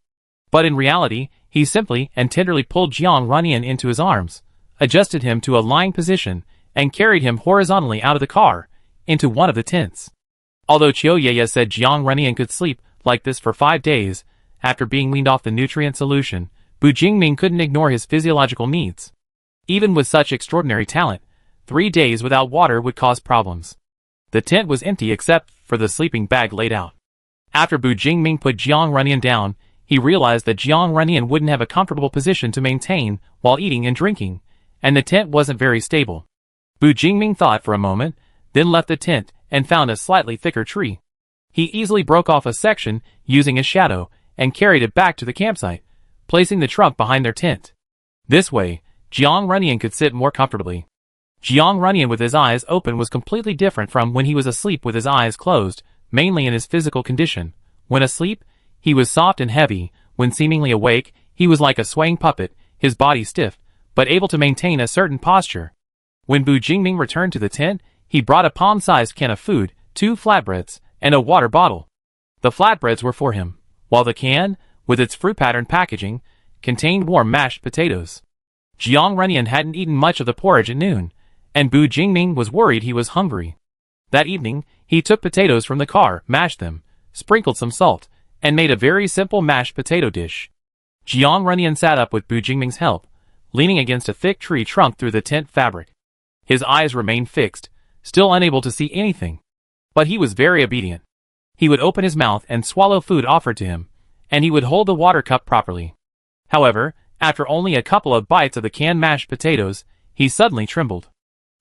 But in reality, he simply and tenderly pulled Jiang Runyan into his arms, adjusted him to a lying position, and carried him horizontally out of the car, into one of the tents. Although Xiao Yaya said Jiang Runyan could sleep like this for 5 days, after being weaned off the nutrient solution, Bu Jingming couldn't ignore his physiological needs. Even with such extraordinary talent, 3 days without water would cause problems. The tent was empty except for the sleeping bag laid out. After Bu Jingming put Jiang Runyan down, he realized that Jiang Runyan wouldn't have a comfortable position to maintain while eating and drinking, and the tent wasn't very stable. Bu Jingming thought for a moment, then left the tent and found a slightly thicker tree. He easily broke off a section using his shadow and carried it back to the campsite, placing the trunk behind their tent. This way, Jiang Runyan could sit more comfortably. Jiang Runyan with his eyes open was completely different from when he was asleep with his eyes closed, mainly in his physical condition. When asleep, he was soft and heavy. When seemingly awake, he was like a swaying puppet, his body stiff, but able to maintain a certain posture. When Bu Jingming returned to the tent, he brought a palm-sized can of food, 2 flatbreads, and a water bottle. The flatbreads were for him, while the can, with its fruit-patterned packaging, contained warm mashed potatoes. Jiang Runyan hadn't eaten much of the porridge at noon, and Bu Jingming was worried he was hungry. That evening, he took potatoes from the car, mashed them, sprinkled some salt, and made a very simple mashed potato dish. Jiang Runyan sat up with Bu Jingming's help, leaning against a thick tree trunk through the tent fabric. His eyes remained fixed, still unable to see anything. But he was very obedient. He would open his mouth and swallow food offered to him, and he would hold the water cup properly. However, after only a couple of bites of the canned mashed potatoes, he suddenly trembled.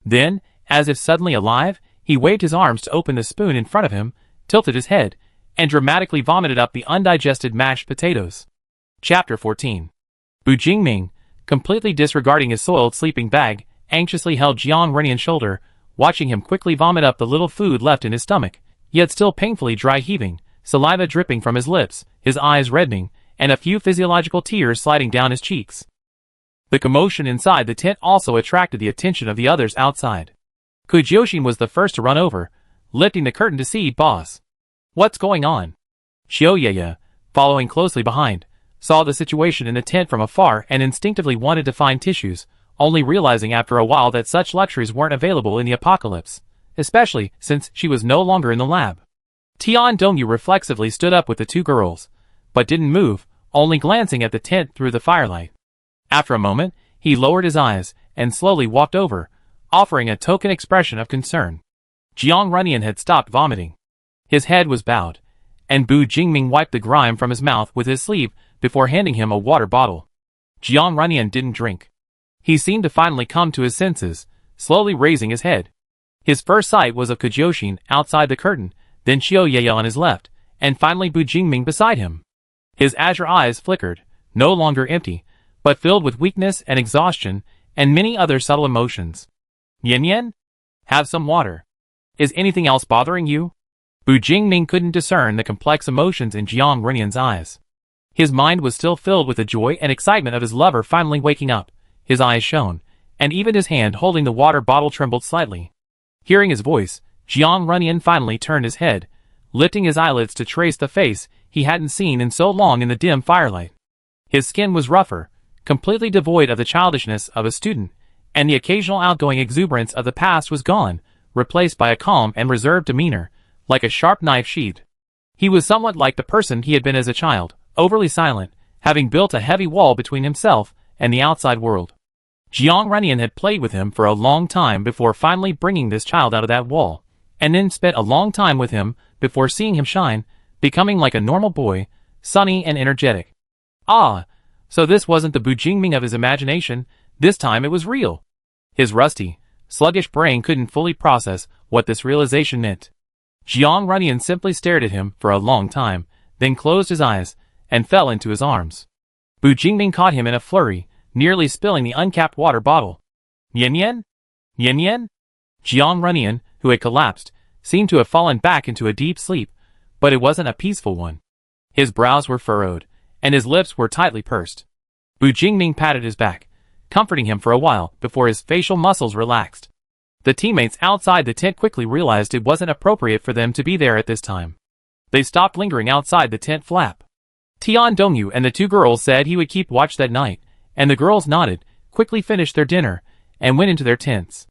Then, as if suddenly alive, he waved his arms to open the spoon in front of him, tilted his head, and dramatically vomited up the undigested mashed potatoes. Chapter 14. Bu Jingming, completely disregarding his soiled sleeping bag, anxiously held Jiang Runyan's shoulder, watching him quickly vomit up the little food left in his stomach, yet still painfully dry heaving, saliva dripping from his lips, his eyes reddening, and a few physiological tears sliding down his cheeks. The commotion inside the tent also attracted the attention of the others outside. Kujyoshin was the first to run over, lifting the curtain to see Boss. "What's going on?" Xiaoyaya, following closely behind, saw the situation in the tent from afar and instinctively wanted to find tissues, only realizing after a while that such luxuries weren't available in the apocalypse, especially since she was no longer in the lab. Tian Dongyu reflexively stood up with the two girls, but didn't move, only glancing at the tent through the firelight. After a moment, he lowered his eyes and slowly walked over, offering a token expression of concern. Jiang Runyan had stopped vomiting. His head was bowed, and Bu Jingming wiped the grime from his mouth with his sleeve before handing him a water bottle. Jiang Runyan didn't drink. He seemed to finally come to his senses, slowly raising his head. His first sight was of Kujyoshin outside the curtain, then Xiaoyaya on his left, and finally Bu Jingming beside him. His azure eyes flickered, no longer empty, but filled with weakness and exhaustion, and many other subtle emotions. "Yen Yen? Have some water. Is anything else bothering you?" Bu Jingming couldn't discern the complex emotions in Jiang Runyan's eyes. His mind was still filled with the joy and excitement of his lover finally waking up. His eyes shone, and even his hand holding the water bottle trembled slightly. Hearing his voice, Jiang Runyan finally turned his head, lifting his eyelids to trace the face he hadn't seen in so long in the dim firelight. His skin was rougher, completely devoid of the childishness of a student, and the occasional outgoing exuberance of the past was gone, replaced by a calm and reserved demeanor, like a sharp knife sheathed. He was somewhat like the person he had been as a child, overly silent, having built a heavy wall between himself and the outside world. Jiang Runyan had played with him for a long time before finally bringing this child out of that wall, and then spent a long time with him before seeing him shine, becoming like a normal boy, sunny and energetic. Ah, so this wasn't the Bu Jingming of his imagination, this time it was real. His rusty, sluggish brain couldn't fully process what this realization meant. Jiang Runyan simply stared at him for a long time, then closed his eyes, and fell into his arms. Bu Jingming caught him in a flurry, nearly spilling the uncapped water bottle. "Yen Yen? Yen Yen?" Jiang Runyan, who had collapsed, seemed to have fallen back into a deep sleep, but it wasn't a peaceful one. His brows were furrowed, and his lips were tightly pursed. Bu Jingming patted his back, comforting him for a while before his facial muscles relaxed. The teammates outside the tent quickly realized it wasn't appropriate for them to be there at this time. They stopped lingering outside the tent flap. Tian Dongyu and the two girls said he would keep watch that night, and the girls nodded, quickly finished their dinner, and went into their tents.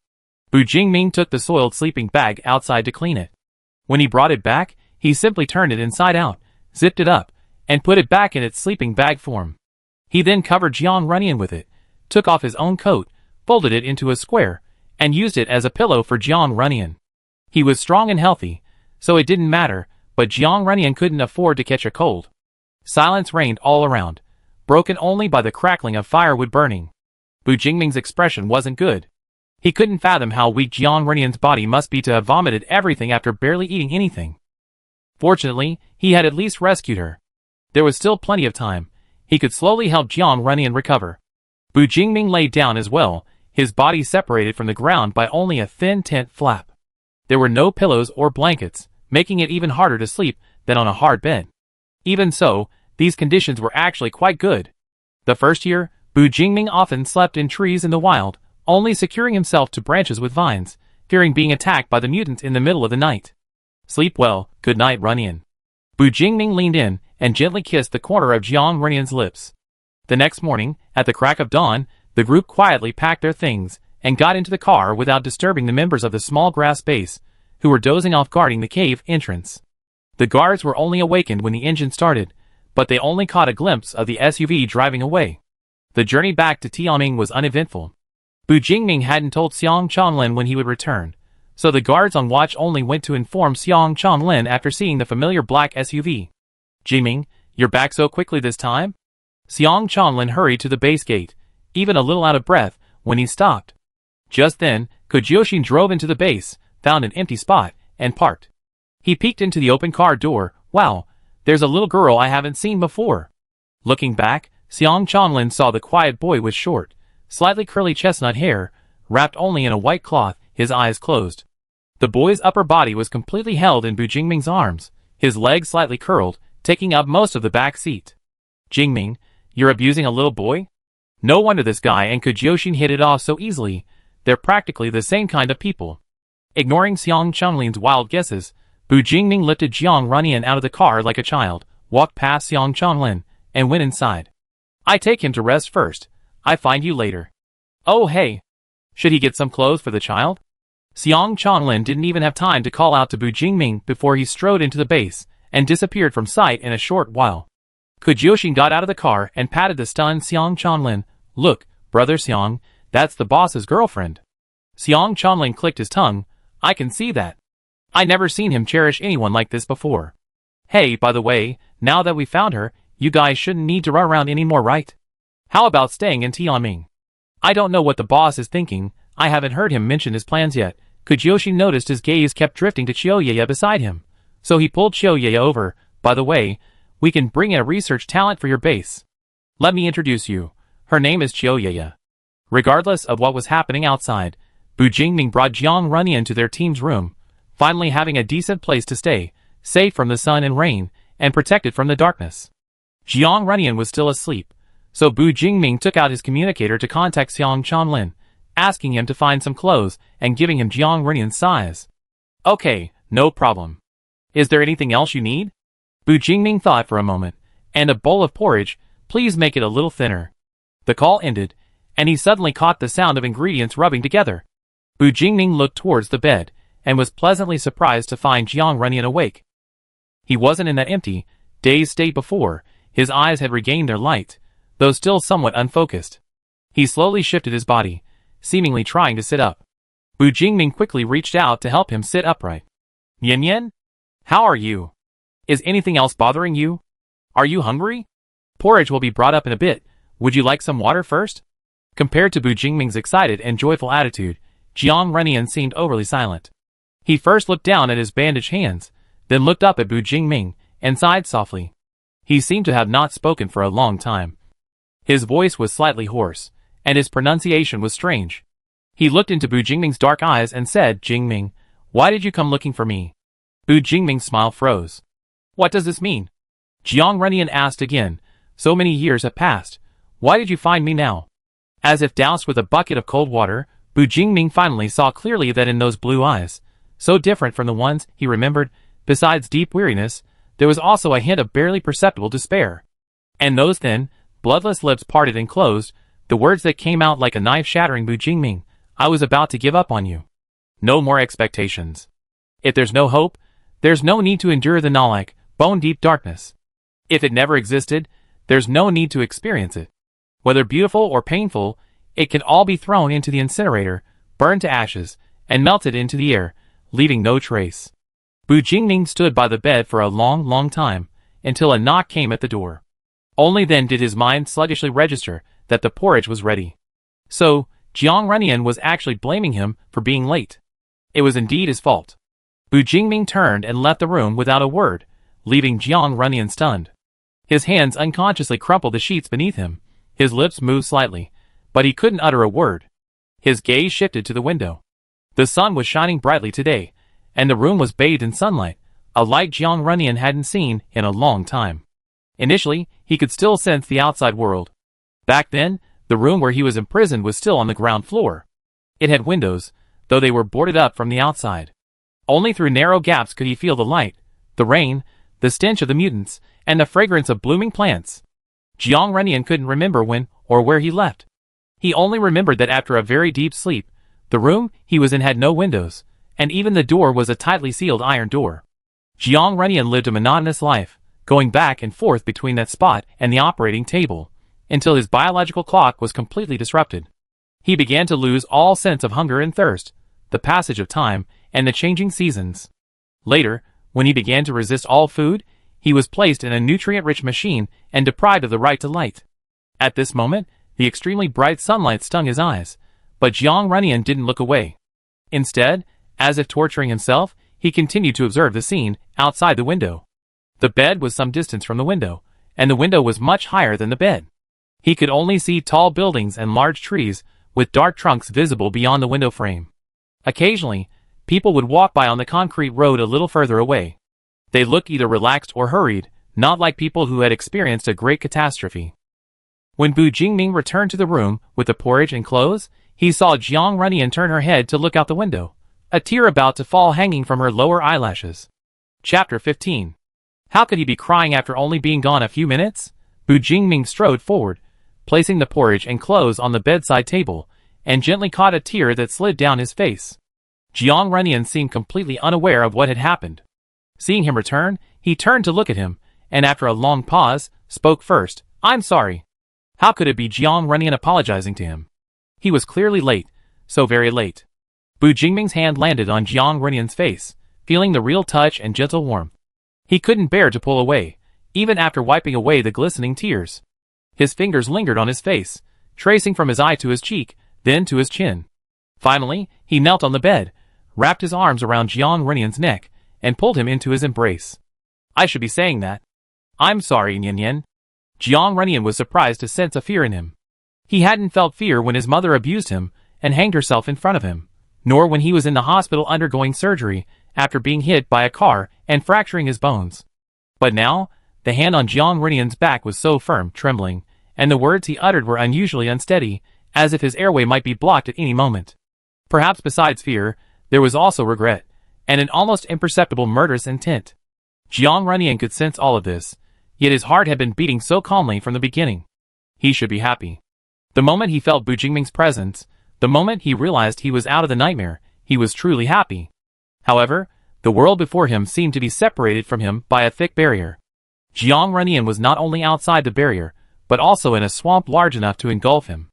Bu Jingming took the soiled sleeping bag outside to clean it. When he brought it back, he simply turned it inside out, zipped it up, and put it back in its sleeping bag form. He then covered Jiang Runyan with it, took off his own coat, folded it into a square, and used it as a pillow for Jiang Runyan. He was strong and healthy, so it didn't matter, but Jiang Runyan couldn't afford to catch a cold. Silence reigned all around, broken only by the crackling of firewood burning. Bu Jingming's expression wasn't good. He couldn't fathom how weak Jiang Runyan's body must be to have vomited everything after barely eating anything. Fortunately, he had at least rescued her. There was still plenty of time. He could slowly help Jiang Runyan recover. Bu Jingming lay down as well, his body separated from the ground by only a thin tent flap. There were no pillows or blankets, making it even harder to sleep than on a hard bed. Even so, these conditions were actually quite good. The first year, Bu Jingming often slept in trees in the wild, only securing himself to branches with vines, fearing being attacked by the mutants in the middle of the night. "Sleep well, good night, Runyan." Bu Jingming leaned in and gently kissed the corner of Jiang Runyan's lips. The next morning, at the crack of dawn, the group quietly packed their things and got into the car without disturbing the members of the small grass base, who were dozing off guarding the cave entrance. The guards were only awakened when the engine started, but they only caught a glimpse of the SUV driving away. The journey back to Tianming was uneventful. Bu Jingming hadn't told Xiang Chanlin when he would return, so the guards on watch only went to inform Xiang Chanlin after seeing the familiar black SUV. Jingming, you're back so quickly this time? Xiang Chanlin hurried to the base gate, even a little out of breath, when he stopped. Just then, Kojioshin drove into the base, found an empty spot, and parked. He peeked into the open car door. Wow, there's a little girl I haven't seen before. Looking back, Xiang Chanlin saw the quiet boy with short, slightly curly chestnut hair, wrapped only in a white cloth, his eyes closed. The boy's upper body was completely held in Bu Jingming's arms, his legs slightly curled, taking up most of the back seat. Jingming, you're abusing a little boy? No wonder this guy and Kojioshin hit it off so easily. They're practically the same kind of people. Ignoring Xiang Chanlin's wild guesses, Bu Jingming lifted Jiang Runyan out of the car like a child, walked past Xiang Chanlin, and went inside. I take him to rest first. I find you later. Oh hey! Should he get some clothes for the child? Xiang Chanlin didn't even have time to call out to Bu Jingming before he strode into the base, and disappeared from sight in a short while. Kojioshin got out of the car and patted the stunned Xiang Chanlin. Look, brother Xiang, that's the boss's girlfriend. Xiang Chanlin clicked his tongue. I can see that. I never seen him cherish anyone like this before. Hey, by the way, now that we found her, you guys shouldn't need to run around anymore, right? How about staying in Tianming? I don't know what the boss is thinking. I haven't heard him mention his plans yet. Kojioshin noticed his gaze kept drifting to Chiyoye beside him, so he pulled Chiyoye over. By the way, we can bring in a research talent for your base. Let me introduce you. Her name is Chiyoye. Regardless of what was happening outside, Bu Jingming brought Jiang Runyan to their team's room, finally having a decent place to stay, safe from the sun and rain, and protected from the darkness. Jiang Runyan was still asleep, so Bu Jingming took out his communicator to contact Xiang Chanlin, asking him to find some clothes and giving him Jiang Runyan's size. Okay, no problem. Is there anything else you need? Bu Jingming thought for a moment. And a bowl of porridge, please make it a little thinner. The call ended, and he suddenly caught the sound of ingredients rubbing together. Bu Jingming looked towards the bed, and was pleasantly surprised to find Jiang Runyan awake. He wasn't in that empty, dazed state before. His eyes had regained their light, though still somewhat unfocused. He slowly shifted his body, seemingly trying to sit up. Bu Jingming quickly reached out to help him sit upright. Yan Yan? How are you? Is anything else bothering you? Are you hungry? Porridge will be brought up in a bit. Would you like some water first? Compared to Bu Jingming's excited and joyful attitude, Jiang Runyan seemed overly silent. He first looked down at his bandaged hands, then looked up at Bu Jingming, and sighed softly. He seemed to have not spoken for a long time. His voice was slightly hoarse, and his pronunciation was strange. He looked into Bu Jingming's dark eyes and said, Jingming, why did you come looking for me? Bu Jingming's smile froze. What does this mean? Jiang Runyan asked again. So many years have passed. Why did you find me now? As if doused with a bucket of cold water, Bu Jingming finally saw clearly that in those blue eyes, so different from the ones he remembered, besides deep weariness, there was also a hint of barely perceptible despair. And those thin, bloodless lips parted and closed, the words that came out like a knife shattering Bu Jingming. I was about to give up on you. No more expectations. If there's no hope, there's no need to endure the Nalak, bone-deep darkness. If it never existed, there's no need to experience it. Whether beautiful or painful, it can all be thrown into the incinerator, burned to ashes, and melted into the air, leaving no trace. Bu Jingming stood by the bed for a long, long time, until a knock came at the door. Only then did his mind sluggishly register that the porridge was ready. So, Jiang Runyan was actually blaming him for being late. It was indeed his fault. Bu Jingming turned and left the room without a word, leaving Jiang Runyan stunned. His hands unconsciously crumpled the sheets beneath him. His lips moved slightly, but he couldn't utter a word. His gaze shifted to the window. The sun was shining brightly today, and the room was bathed in sunlight, a light Jiang Runyan hadn't seen in a long time. Initially, he could still sense the outside world. Back then, the room where he was imprisoned was still on the ground floor. It had windows, though they were boarded up from the outside. Only through narrow gaps could he feel the light, the rain, the stench of the mutants, and the fragrance of blooming plants. Jiang Runyan couldn't remember when or where he left. He only remembered that after a very deep sleep, The room he was in had no windows, and even the door was a tightly sealed iron door. Jiang Runyan lived a monotonous life, going back and forth between that spot and the operating table, until his biological clock was completely disrupted. He began to lose all sense of hunger and thirst, the passage of time, and the changing seasons. Later, when he began to resist all food, he was placed in a nutrient-rich machine and deprived of the right to light. At this moment, the extremely bright sunlight stung his eyes, but Jiang Runyan didn't look away. Instead, as if torturing himself, he continued to observe the scene outside the window. The bed was some distance from the window, and the window was much higher than the bed. He could only see tall buildings and large trees, with dark trunks visible beyond the window frame. Occasionally, people would walk by on the concrete road a little further away. They looked either relaxed or hurried, not like people who had experienced a great catastrophe. When Bu Jingming returned to the room with the porridge and clothes, he saw Jiang Runyan turn her head to look out the window, a tear about to fall hanging from her lower eyelashes. Chapter 15. How could he be crying after only being gone a few minutes? Bu Jingming strode forward, placing the porridge and clothes on the bedside table, and gently caught a tear that slid down his face. Jiang Runyan seemed completely unaware of what had happened. Seeing him return, he turned to look at him, and after a long pause, spoke first. "I'm sorry." How could it be Jiang Runyan apologizing to him? He was clearly late, so very late. Bu Jingming's hand landed on Jiang Runyan's face, feeling the real touch and gentle warmth. He couldn't bear to pull away, even after wiping away the glistening tears. His fingers lingered on his face, tracing from his eye to his cheek, then to his chin. Finally, he knelt on the bed, wrapped his arms around Jiang Runyan's neck, and pulled him into his embrace. "I should be saying that. I'm sorry, Nyan." Jiang Runyan was surprised to sense a fear in him. He hadn't felt fear when his mother abused him and hanged herself in front of him, nor when he was in the hospital undergoing surgery after being hit by a car and fracturing his bones. But now, the hand on Jiang Runyan's back was so firm, trembling, and the words he uttered were unusually unsteady, as if his airway might be blocked at any moment. Perhaps besides fear, there was also regret, and an almost imperceptible murderous intent. Jiang Runyan could sense all of this, yet his heart had been beating so calmly from the beginning. He should be happy. The moment he felt Bu Jingming's presence, the moment he realized he was out of the nightmare, he was truly happy. However, the world before him seemed to be separated from him by a thick barrier. Jiang Runyan was not only outside the barrier, but also in a swamp large enough to engulf him.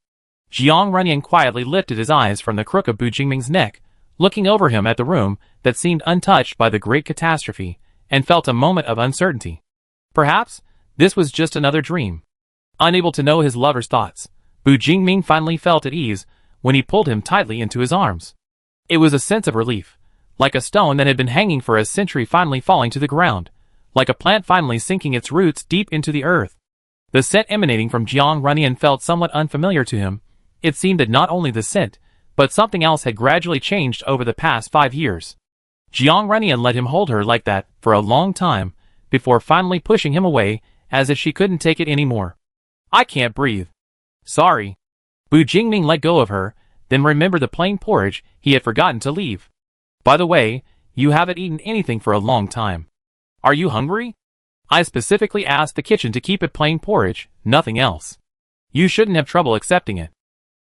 Jiang Runyan quietly lifted his eyes from the crook of Bu Jingming's neck, looking over him at the room that seemed untouched by the great catastrophe, and felt a moment of uncertainty. Perhaps this was just another dream. Unable to know his lover's thoughts, Bu Jingming finally felt at ease when he pulled him tightly into his arms. It was a sense of relief, like a stone that had been hanging for a century finally falling to the ground, like a plant finally sinking its roots deep into the earth. The scent emanating from Jiang Runyan felt somewhat unfamiliar to him. It seemed that not only the scent, but something else had gradually changed over the past 5 years. Jiang Runyan let him hold her like that for a long time, before finally pushing him away, as if she couldn't take it anymore. "I can't breathe." "Sorry." Bu Jingming let go of her, then remembered the plain porridge he had forgotten to leave. "By the way, you haven't eaten anything for a long time. Are you hungry? I specifically asked the kitchen to keep it plain porridge, nothing else. You shouldn't have trouble accepting it."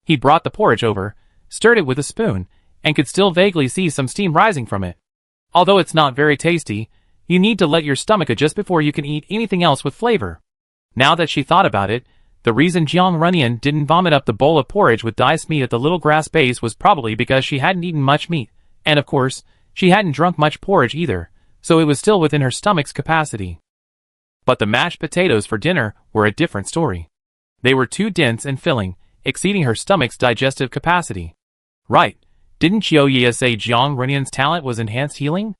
He brought the porridge over, stirred it with a spoon, and could still vaguely see some steam rising from it. "Although it's not very tasty, you need to let your stomach adjust before you can eat anything else with flavor." Now that she thought about it, the reason Jiang Runyan didn't vomit up the bowl of porridge with diced meat at the little grass base was probably because she hadn't eaten much meat, and of course, she hadn't drunk much porridge either, so it was still within her stomach's capacity. But the mashed potatoes for dinner were a different story. They were too dense and filling, exceeding her stomach's digestive capacity. Right, didn't Qiu Ye say Jiang Runyan's talent was enhanced healing?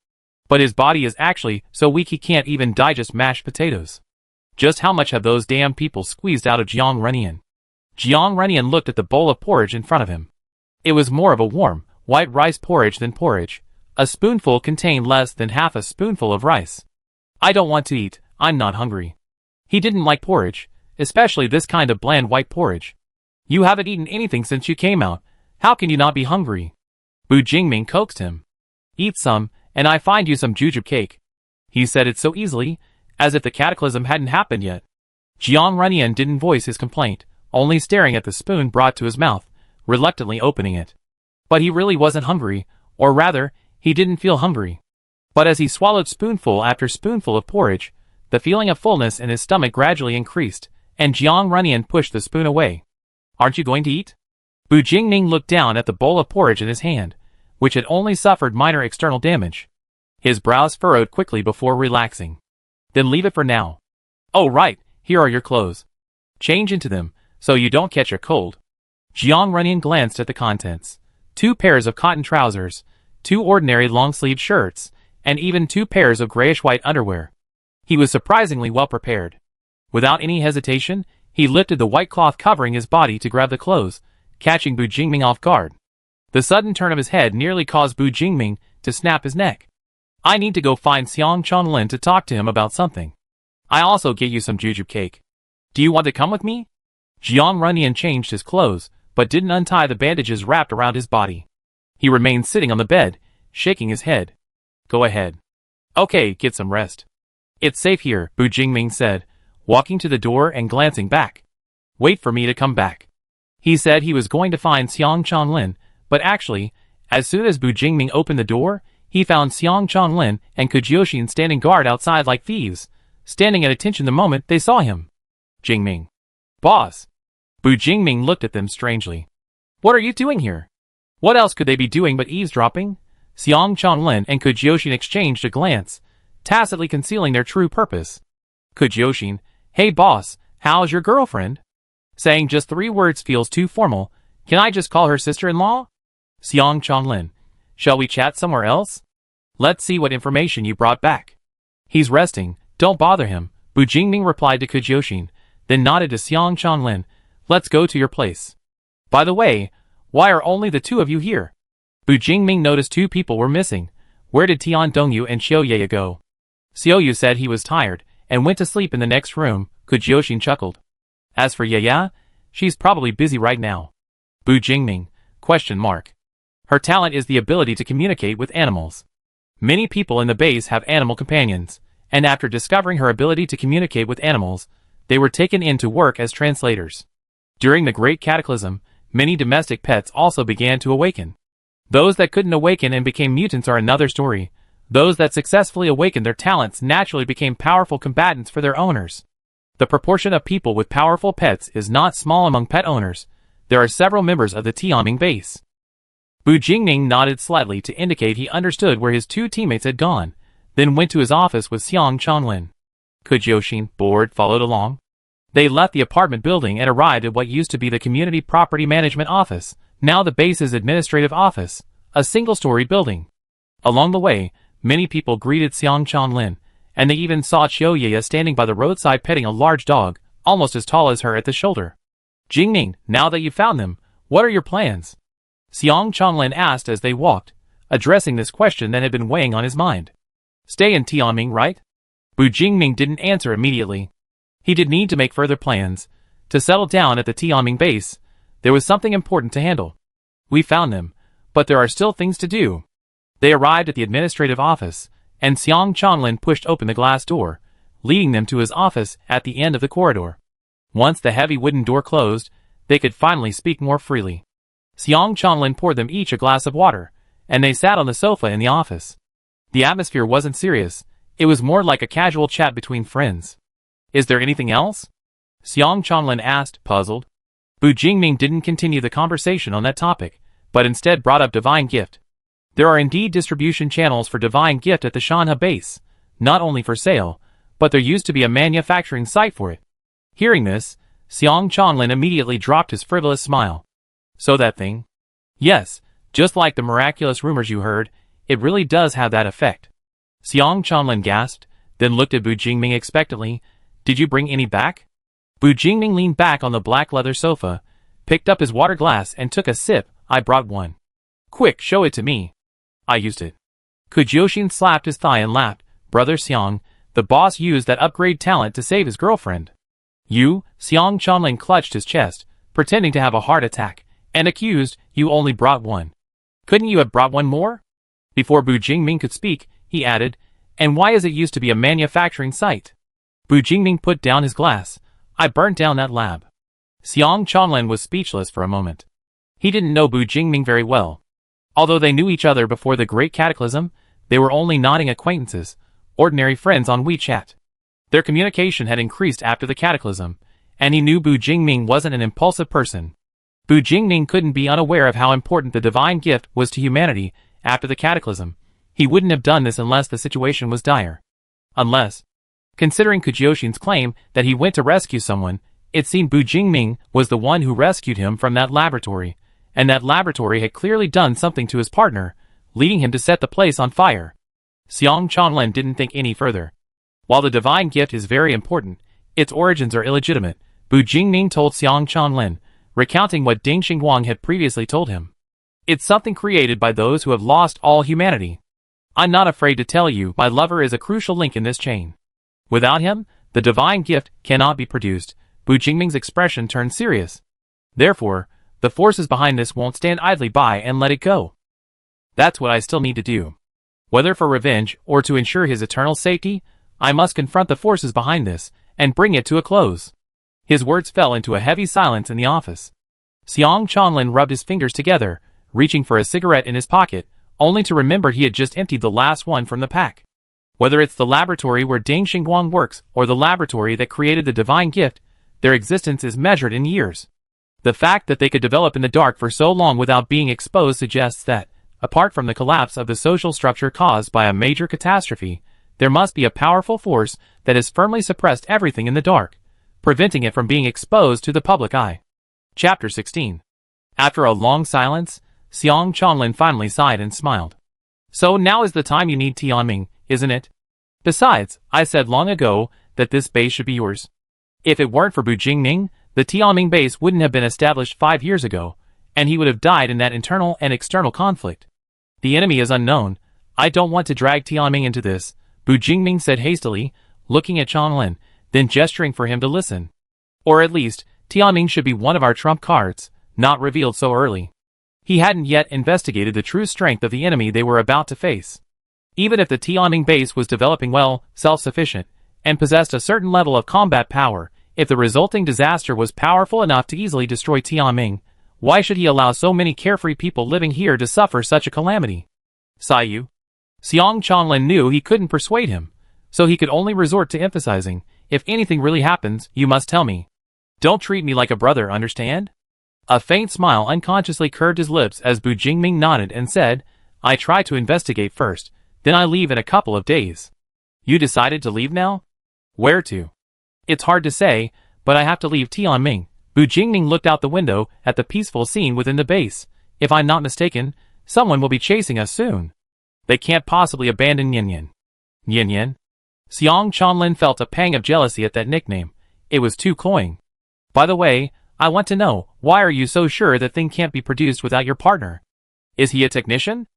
But his body is actually so weak he can't even digest mashed potatoes. Just how much have those damn people squeezed out of Jiang Runyan? Jiang Runyan looked at the bowl of porridge in front of him. It was more of a warm, white rice porridge than porridge. A spoonful contained less than half a spoonful of rice. "I don't want to eat, I'm not hungry." He didn't like porridge, especially this kind of bland white porridge. "You haven't eaten anything since you came out. How can you not be hungry?" Bu Jingming coaxed him. "Eat some, and I find you some jujube cake." He said it so easily, as if the cataclysm hadn't happened yet. Jiang Runyan didn't voice his complaint, only staring at the spoon brought to his mouth, reluctantly opening it. But he really wasn't hungry, or rather, he didn't feel hungry. But as he swallowed spoonful after spoonful of porridge, the feeling of fullness in his stomach gradually increased, and Jiang Runyan pushed the spoon away. "Aren't you going to eat?" Bu Jingming looked down at the bowl of porridge in his hand, which had only suffered minor external damage. His brows furrowed quickly before relaxing. "Then leave it for now." "Oh right, here are your clothes. Change into them, so you don't catch a cold." Jiang Runyan glanced at the contents. 2 pairs of cotton trousers, 2 ordinary long-sleeved shirts, and even 2 pairs of grayish-white underwear. He was surprisingly well prepared. Without any hesitation, he lifted the white cloth covering his body to grab the clothes, catching Bu Jingming off guard. The sudden turn of his head nearly caused Bu Jingming to snap his neck. "I need to go find Xiang Chonlin to talk to him about something. I also get you some jujube cake. Do you want to come with me?" Jiang Runyan changed his clothes, but didn't untie the bandages wrapped around his body. He remained sitting on the bed, shaking his head. "Go ahead." "Okay, get some rest. It's safe here," Bu Jingming said, walking to the door and glancing back. "Wait for me to come back." He said he was going to find Xiang Chonlin, but actually, as soon as Bu Jingming opened the door, he found Xiang Chonlin and Kujyoshin standing guard outside like thieves, standing at attention the moment they saw him. "Jingming." "Boss." Bu Jingming looked at them strangely. "What are you doing here?" What else could they be doing but eavesdropping? Xiang Chonlin and Kujyoshin exchanged a glance, tacitly concealing their true purpose. Kujyoshin: "Hey boss, how's your girlfriend?" Saying just 3 words feels too formal. Can I just call her sister-in-law? Xiang Chonlin: "Shall we chat somewhere else? Let's see what information you brought back." "He's resting, don't bother him," Bu Jingming replied to Kujyoshin, then nodded to Xiang Chonlin. "Let's go to your place. By the way, why are only the 2 of you here?" Bu Jingming noticed 2 people were missing. Where did Tian Dongyu and Xiaoye go? Xiaoyu said he was tired, and went to sleep in the next room. Kujyoshin chuckled. As for Yaya, she's probably busy right now. Bu Jingming, ? Her talent is the ability to communicate with animals. Many people in the base have animal companions, and after discovering her ability to communicate with animals, they were taken in to work as translators. During the Great Cataclysm, many domestic pets also began to awaken. Those that couldn't awaken and became mutants are another story. Those that successfully awakened their talents naturally became powerful combatants for their owners. The proportion of people with powerful pets is not small among pet owners. There are several members of the Tianming base. Bu Jingming nodded slightly to indicate he understood where his 2 teammates had gone, then went to his office with Xiang Chonlin. Kujyoshin, bored, followed along. They left the apartment building and arrived at what used to be the Community Property Management Office, now the base's administrative office, a single-story building. Along the way, many people greeted Xiang Chonlin, and they even saw Xiaoye standing by the roadside petting a large dog, almost as tall as her at the shoulder. Jingming, now that you've found them, what are your plans? Xiang Chonlin asked as they walked, addressing this question that had been weighing on his mind. Stay in Tianming, right? Bu Jingming didn't answer immediately. He did need to make further plans. To settle down at the Tianming base, there was something important to handle. We found them, but there are still things to do. They arrived at the administrative office, and Xiang Chonlin pushed open the glass door, leading them to his office at the end of the corridor. Once the heavy wooden door closed, they could finally speak more freely. Xiang Chonlin poured them each a glass of water, and they sat on the sofa in the office. The atmosphere wasn't serious, it was more like a casual chat between friends. Is there anything else? Xiang Chonlin asked, puzzled. Bu Jingming didn't continue the conversation on that topic, but instead brought up Divine Gift. There are indeed distribution channels for Divine Gift at the Shanha base, not only for sale, but there used to be a manufacturing site for it. Hearing this, Xiang Chonlin immediately dropped his frivolous smile. So that thing? Yes, just like the miraculous rumors you heard, it really does have that effect. Xiang Chonlin gasped, then looked at Bu Jingming expectantly. Did you bring any back? Bu Jingming leaned back on the black leather sofa, picked up his water glass and took a sip. I brought one. Quick, show it to me. I used it. Kujyoshin slapped his thigh and laughed. Brother Xiang, the boss used that upgrade talent to save his girlfriend. You? Xiang Chonlin clutched his chest, pretending to have a heart attack, and accused, you only brought one. Couldn't you have brought one more? Before Bu Jingming could speak, he added, and why is it used to be a manufacturing site? Bu Jingming put down his glass. I burnt down that lab. Xiang Chonlin was speechless for a moment. He didn't know Bu Jingming very well. Although they knew each other before the Great Cataclysm, they were only nodding acquaintances, ordinary friends on WeChat. Their communication had increased after the Cataclysm, and he knew Bu Jingming wasn't an impulsive person. Bu Jingming couldn't be unaware of how important the divine gift was to humanity after the Cataclysm. He wouldn't have done this unless the situation was dire. Unless, considering Kujyoshin's claim that he went to rescue someone, it seemed Bu Jingming was the one who rescued him from that laboratory, and that laboratory had clearly done something to his partner, leading him to set the place on fire. Xiang Chanlin didn't think any further. While the divine gift is very important, its origins are illegitimate, Bu Jingming told Xiang Chanlin, recounting what Ding Xingguang had previously told him. It's something created by those who have lost all humanity. I'm not afraid to tell you, my lover is a crucial link in this chain. Without him, the divine gift cannot be produced. Bu Jingming's expression turned serious. Therefore, the forces behind this won't stand idly by and let it go. That's what I still need to do. Whether for revenge or to ensure his eternal safety, I must confront the forces behind this and bring it to a close. His words fell into a heavy silence in the office. Xiang Chanlin rubbed his fingers together, reaching for a cigarette in his pocket, only to remember he had just emptied the last one from the pack. Whether it's the laboratory where Ding Xingguang works or the laboratory that created the divine gift, their existence is measured in years. The fact that they could develop in the dark for so long without being exposed suggests that, apart from the collapse of the social structure caused by a major catastrophe, there must be a powerful force that has firmly suppressed everything in the dark, preventing it from being exposed to the public eye. Chapter 16. After a long silence, Xiang Chanlin finally sighed and smiled. So now is the time you need Tianming, isn't it? Besides, I said long ago that this base should be yours. If it weren't for Bu Jingming, the Tianming base wouldn't have been established 5 years ago, and he would have died in that internal and external conflict. The enemy is unknown. I don't want to drag Tianming into this, Bu Jingming said hastily, looking at Chanlin, then gesturing for him to listen. Or at least, Tianming should be one of our trump cards, not revealed so early. He hadn't yet investigated the true strength of the enemy they were about to face. Even if the Tianming base was developing well, self-sufficient, and possessed a certain level of combat power, if the resulting disaster was powerful enough to easily destroy Tianming, why should he allow so many carefree people living here to suffer such a calamity? Sayu. Xiang Chanlin knew he couldn't persuade him, so he could only resort to emphasizing, if anything really happens, you must tell me. Don't treat me like a brother, understand? A faint smile unconsciously curved his lips as Bu Jingming nodded and said, I try to investigate first, then I leave in a couple of days. You decided to leave now? Where to? It's hard to say, but I have to leave Tianming. Bu Jingming looked out the window at the peaceful scene within the base. If I'm not mistaken, someone will be chasing us soon. They can't possibly abandon Yin. Yin? Xiang Chanlin felt a pang of jealousy at that nickname. It was too cloying. By the way, I want to know, why are you so sure that thing can't be produced without your partner? Is he a technician?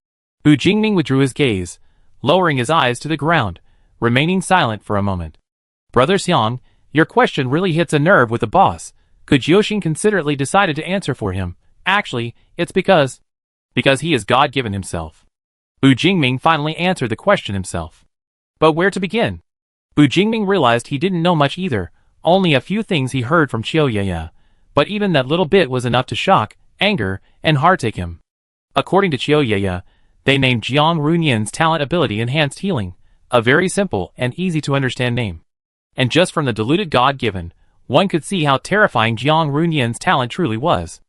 Bu Jingming withdrew his gaze, lowering his eyes to the ground, remaining silent for a moment. Brother Xiang, your question really hits a nerve with the boss. Kujyoshin considerately decided to answer for him. Actually, it's because he is God-given himself. Bu Jingming finally answered the question himself. But where to begin? Bu Jingming realized he didn't know much either, only a few things he heard from Chiyoyaya, but even that little bit was enough to shock, anger, and heartache him. According to Chiyoyaya, they named Jiang Runyan's talent ability Enhanced Healing, a very simple and easy to understand name. And just from the diluted God-given, one could see how terrifying Jiang Runyan's talent truly was.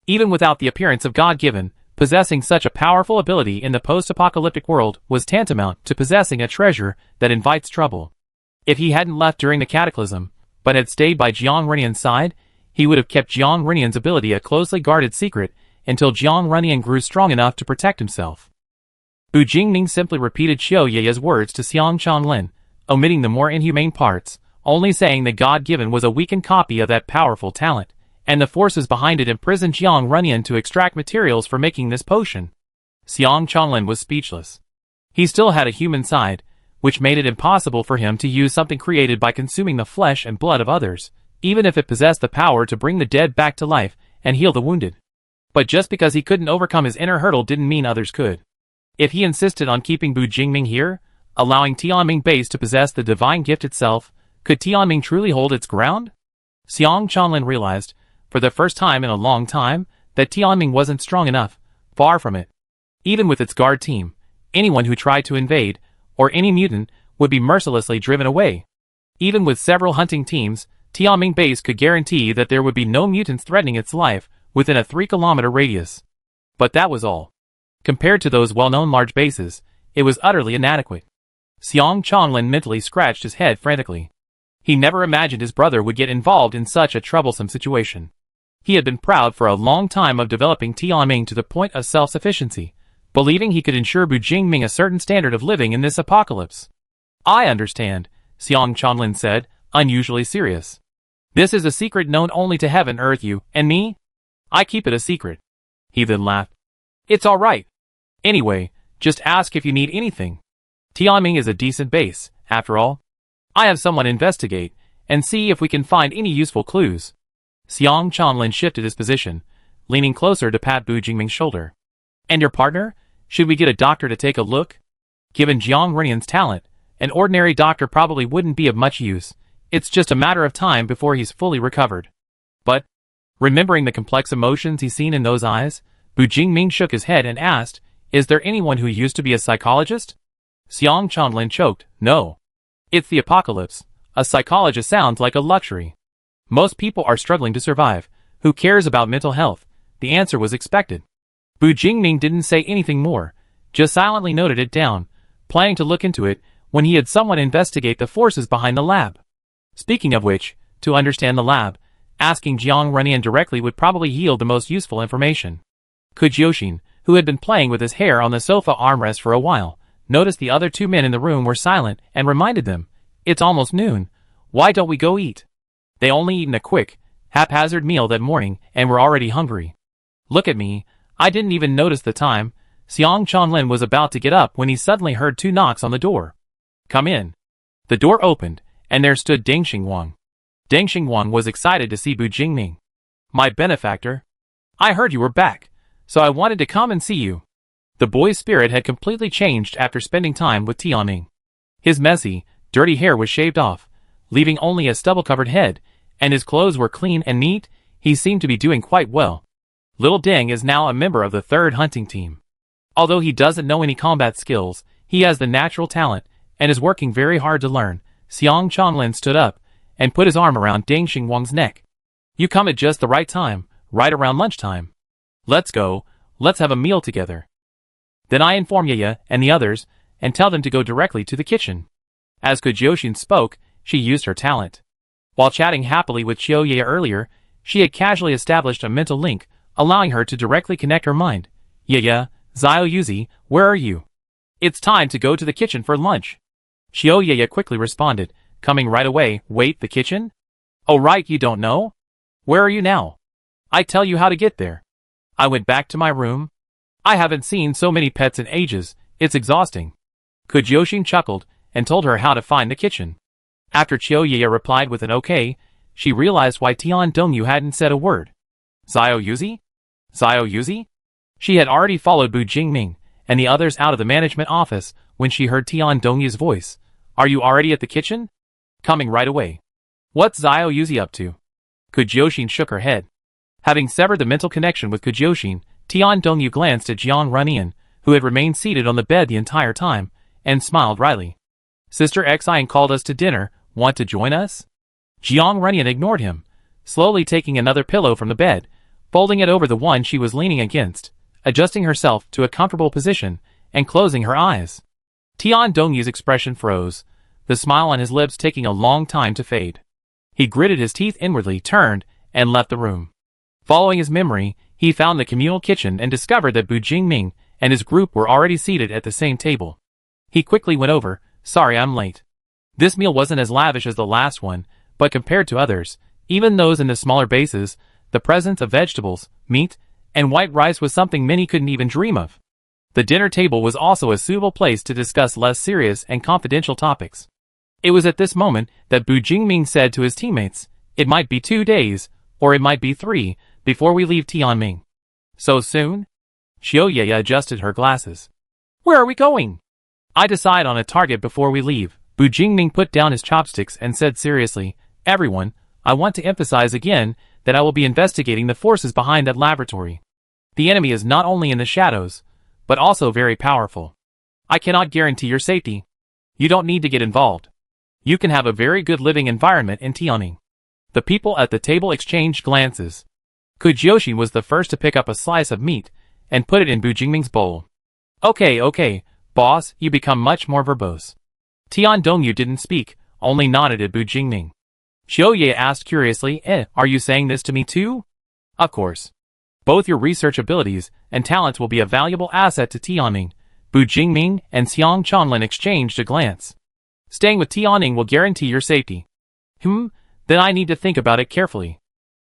Even without the appearance of God-given, possessing such a powerful ability in the post-apocalyptic world was tantamount to possessing a treasure that invites trouble. If he hadn't left during the cataclysm, but had stayed by Jiang Runyan's side, he would have kept Jiang Runyan's ability a closely guarded secret until Jiang Runyan grew strong enough to protect himself. Bu Jingming simply repeated Chiyoyaya's words to Xiang Chanlin, omitting the more inhumane parts, only saying that God-given was a weakened copy of that powerful talent, and the forces behind it imprisoned Jiang Runyan to extract materials for making this potion. Xiang Chanlin was speechless. He still had a human side, which made it impossible for him to use something created by consuming the flesh and blood of others, even if it possessed the power to bring the dead back to life and heal the wounded. But just because he couldn't overcome his inner hurdle didn't mean others could. If he insisted on keeping Bu Jingming here, allowing Tianming base to possess the divine gift itself, could Tianming truly hold its ground? Xiang Chanlin realized, for the first time in a long time, that Tianming wasn't strong enough, far from it. Even with its guard team, anyone who tried to invade, or any mutant, would be mercilessly driven away. Even with several hunting teams, Tianming Base could guarantee that there would be no mutants threatening its life within a 3-kilometer radius. But that was all. Compared to those well-known large bases, it was utterly inadequate. Xiang Chonglin mentally scratched his head frantically. He never imagined his brother would get involved in such a troublesome situation. He had been proud for a long time of developing Tianming to the point of self-sufficiency, believing he could ensure Bujingming a certain standard of living in this apocalypse. I understand, Xiang Chonglin said, unusually serious. This is a secret known only to heaven, earth, you, and me? I keep it a secret. He then laughed. It's all right. Anyway, just ask if you need anything. Tianming is a decent base, after all. I have someone investigate, and see if we can find any useful clues. Xiang Chonglin shifted his position, leaning closer to pat Bujingming's shoulder. And your partner? Should we get a doctor to take a look? Given Jiang Renian's talent, an ordinary doctor probably wouldn't be of much use. It's just a matter of time before he's fully recovered. But, remembering the complex emotions he's seen in those eyes, Bujingming shook his head and asked, is there anyone who used to be a psychologist? Xiang Chonglin choked, no. It's the apocalypse. A psychologist sounds like a luxury. Most people are struggling to survive. Who cares about mental health? The answer was expected. Bujingming didn't say anything more, just silently noted it down, planning to look into it when he had someone investigate the forces behind the lab. Speaking of which, to understand the lab, asking Jiang Renian directly would probably yield the most useful information. Kujioshin, who had been playing with his hair on the sofa armrest for a while, noticed the other 2 men in the room were silent and reminded them, it's almost noon. Why don't we go eat? They only eaten a quick, haphazard meal that morning and were already hungry. Look at me, I didn't even notice the time. Xiang Chonglin was about to get up when he suddenly heard 2 knocks on the door. Come in. The door opened, and there stood Deng Xingwang. Deng Xingwang was excited to see Bujingming. My benefactor. I heard you were back, so I wanted to come and see you. The boy's spirit had completely changed after spending time with Tianming. His messy, dirty hair was shaved off, leaving only a stubble-covered head, and his clothes were clean and neat. He seemed to be doing quite well. Little Deng is now a member of the 3rd hunting team. Although he doesn't know any combat skills, he has the natural talent, and is working very hard to learn. Xiang Chonglin stood up, and put his arm around Deng Xingwang's neck. You come at just the right time, right around lunchtime. Let's go, let's have a meal together. Then I inform Yaya and the others, and tell them to go directly to the kitchen. As Kujioshin spoke, she used her talent. While chatting happily with Qiu Yaya earlier, she had casually established a mental link, allowing her to directly connect her mind. Yaya, Xiao Yuzi, where are you? It's time to go to the kitchen for lunch. Qiu Yaya quickly responded, coming right away. Wait, the kitchen? Oh right, you don't know? Where are you now? I tell you how to get there. I went back to my room. I haven't seen so many pets in ages, it's exhausting. Kujioshin chuckled, and told her how to find the kitchen. After Qiu Yaya replied with an okay, she realized why Tian Dongyu hadn't said a word. Xiao Yuzi? Xiao Yuzi? She had already followed Bujingming and the others out of the management office when she heard Tian Dongyu's voice. Are you already at the kitchen? Coming right away. What's Xiao Yuzi up to? Kujioshin shook her head. Having severed the mental connection with Kujioshin, Tian Dongyu glanced at Jiang Renian, who had remained seated on the bed the entire time, and smiled wryly. Sister Xian called us to dinner, want to join us? Jiang Renian ignored him, slowly taking another pillow from the bed, folding it over the one she was leaning against, adjusting herself to a comfortable position, and closing her eyes. Tian Dongyu's expression froze, the smile on his lips taking a long time to fade. He gritted his teeth inwardly, turned, and left the room. Following his memory, he found the communal kitchen and discovered that Bujingming and his group were already seated at the same table. He quickly went over, sorry I'm late. This meal wasn't as lavish as the last one, but compared to others, even those in the smaller bases, the presence of vegetables, meat, and white rice was something many couldn't even dream of. The dinner table was also a suitable place to discuss less serious and confidential topics. It was at this moment that Bujingming said to his teammates, it might be 2 days, or it might be 3, before we leave Tianming. So soon? Qiu Yaya adjusted her glasses. Where are we going? I decide on a target before we leave. Bujingming put down his chopsticks and said seriously, everyone, I want to emphasize again that I will be investigating the forces behind that laboratory. The enemy is not only in the shadows, but also very powerful. I cannot guarantee your safety. You don't need to get involved. You can have a very good living environment in Tianning. The people at the table exchanged glances. Kujiyoshi was the first to pick up a slice of meat and put it in Bu Jingming's bowl. Okay, boss, you become much more verbose. Tian Dongyu didn't speak, only nodded at Bu Jingming. Xiaoye asked curiously, are you saying this to me too? Of course. Both your research abilities and talents will be a valuable asset to Tianning. Bu Jingming and Xiang Chanlin exchanged a glance. Staying with Tianning will guarantee your safety. Then I need to think about it carefully.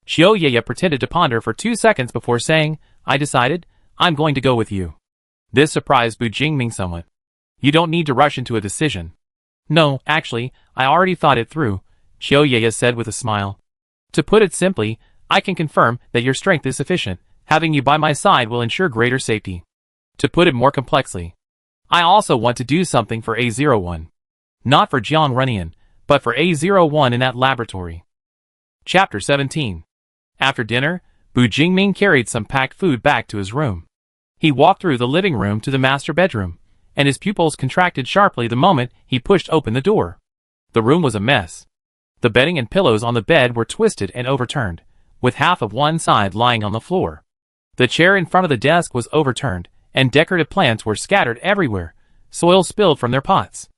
Xiaoye pretended to ponder for 2 seconds before saying, I decided, I'm going to go with you. This surprised Bu Jingming somewhat. You don't need to rush into a decision. No, actually, I already thought it through, Xiaoye said with a smile. To put it simply, I can confirm that your strength is sufficient. Having you by my side will ensure greater safety. To put it more complexly, I also want to do something for A01. Not for Jiang Runyan, but for A01 in that laboratory. Chapter 17. After dinner, Bu Jingming carried some packed food back to his room. He walked through the living room to the master bedroom, and his pupils contracted sharply the moment he pushed open the door. The room was a mess. The bedding and pillows on the bed were twisted and overturned, with half of one side lying on the floor. The chair in front of the desk was overturned, and decorative plants were scattered everywhere, soil spilled from their pots.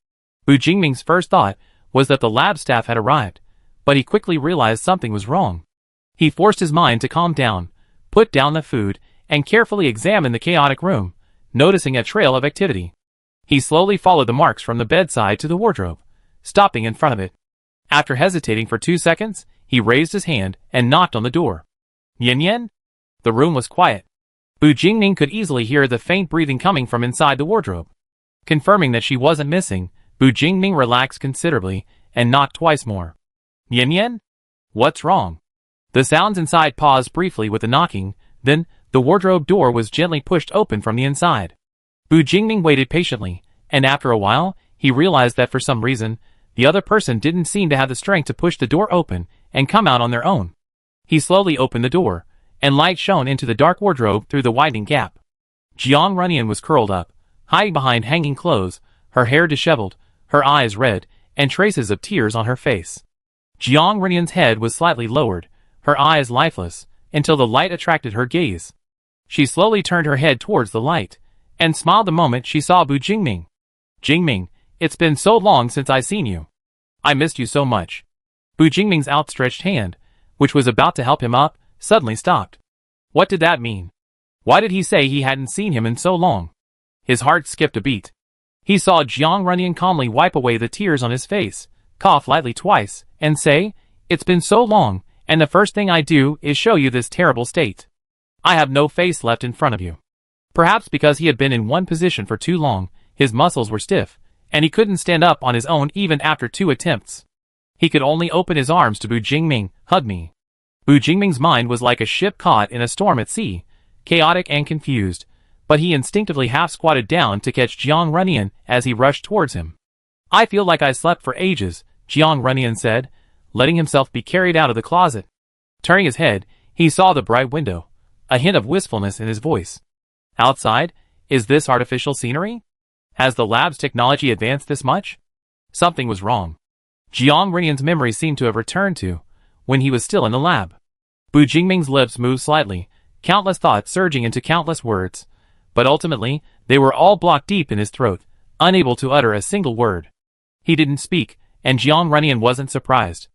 Bu Jingming's first thought was that the lab staff had arrived, but he quickly realized something was wrong. He forced his mind to calm down, put down the food, and carefully examined the chaotic room, noticing a trail of activity. He slowly followed the marks from the bedside to the wardrobe, stopping in front of it. After hesitating for 2 seconds, he raised his hand and knocked on the door. Yin Yin? The room was quiet. Bu Jingming could easily hear the faint breathing coming from inside the wardrobe. Confirming that she wasn't missing, Bu Jingming relaxed considerably and knocked twice more. Yin Yin? What's wrong? The sounds inside paused briefly with the knocking, then the wardrobe door was gently pushed open from the inside. Bu Jingming waited patiently, and after a while, he realized that for some reason, the other person didn't seem to have the strength to push the door open and come out on their own. He slowly opened the door, and light shone into the dark wardrobe through the widening gap. Jiang Runyan was curled up, hiding behind hanging clothes, her hair disheveled, her eyes red, and traces of tears on her face. Jiang Runyan's head was slightly lowered, her eyes lifeless, until the light attracted her gaze. She slowly turned her head towards the light, and smiled the moment she saw Bu Jingming. Jingming, it's been so long since I seen you. I missed you so much. Bu Jingming's outstretched hand, which was about to help him up, suddenly stopped. What did that mean? Why did he say he hadn't seen him in so long? His heart skipped a beat. He saw Jiang Runyan calmly wipe away the tears on his face, cough lightly twice, and say, It's been so long, and the first thing I do is show you this terrible state. I have no face left in front of you. Perhaps because he had been in one position for too long, his muscles were stiff, and he couldn't stand up on his own even after 2 attempts. He could only open his arms to Bu Jingming, hug me. Bu Jingming's mind was like a ship caught in a storm at sea, chaotic and confused, but he instinctively half-squatted down to catch Jiang Runyan as he rushed towards him. I feel like I slept for ages, Jiang Runyan said, letting himself be carried out of the closet. Turning his head, he saw the bright window, a hint of wistfulness in his voice. Outside, is this artificial scenery? Has the lab's technology advanced this much? Something was wrong. Jiang Runyan's memory seemed to have returned to when he was still in the lab. Bu Jingming's lips moved slightly, countless thoughts surging into countless words, but ultimately, they were all blocked deep in his throat, unable to utter a single word. He didn't speak, and Jiang Runyan wasn't surprised.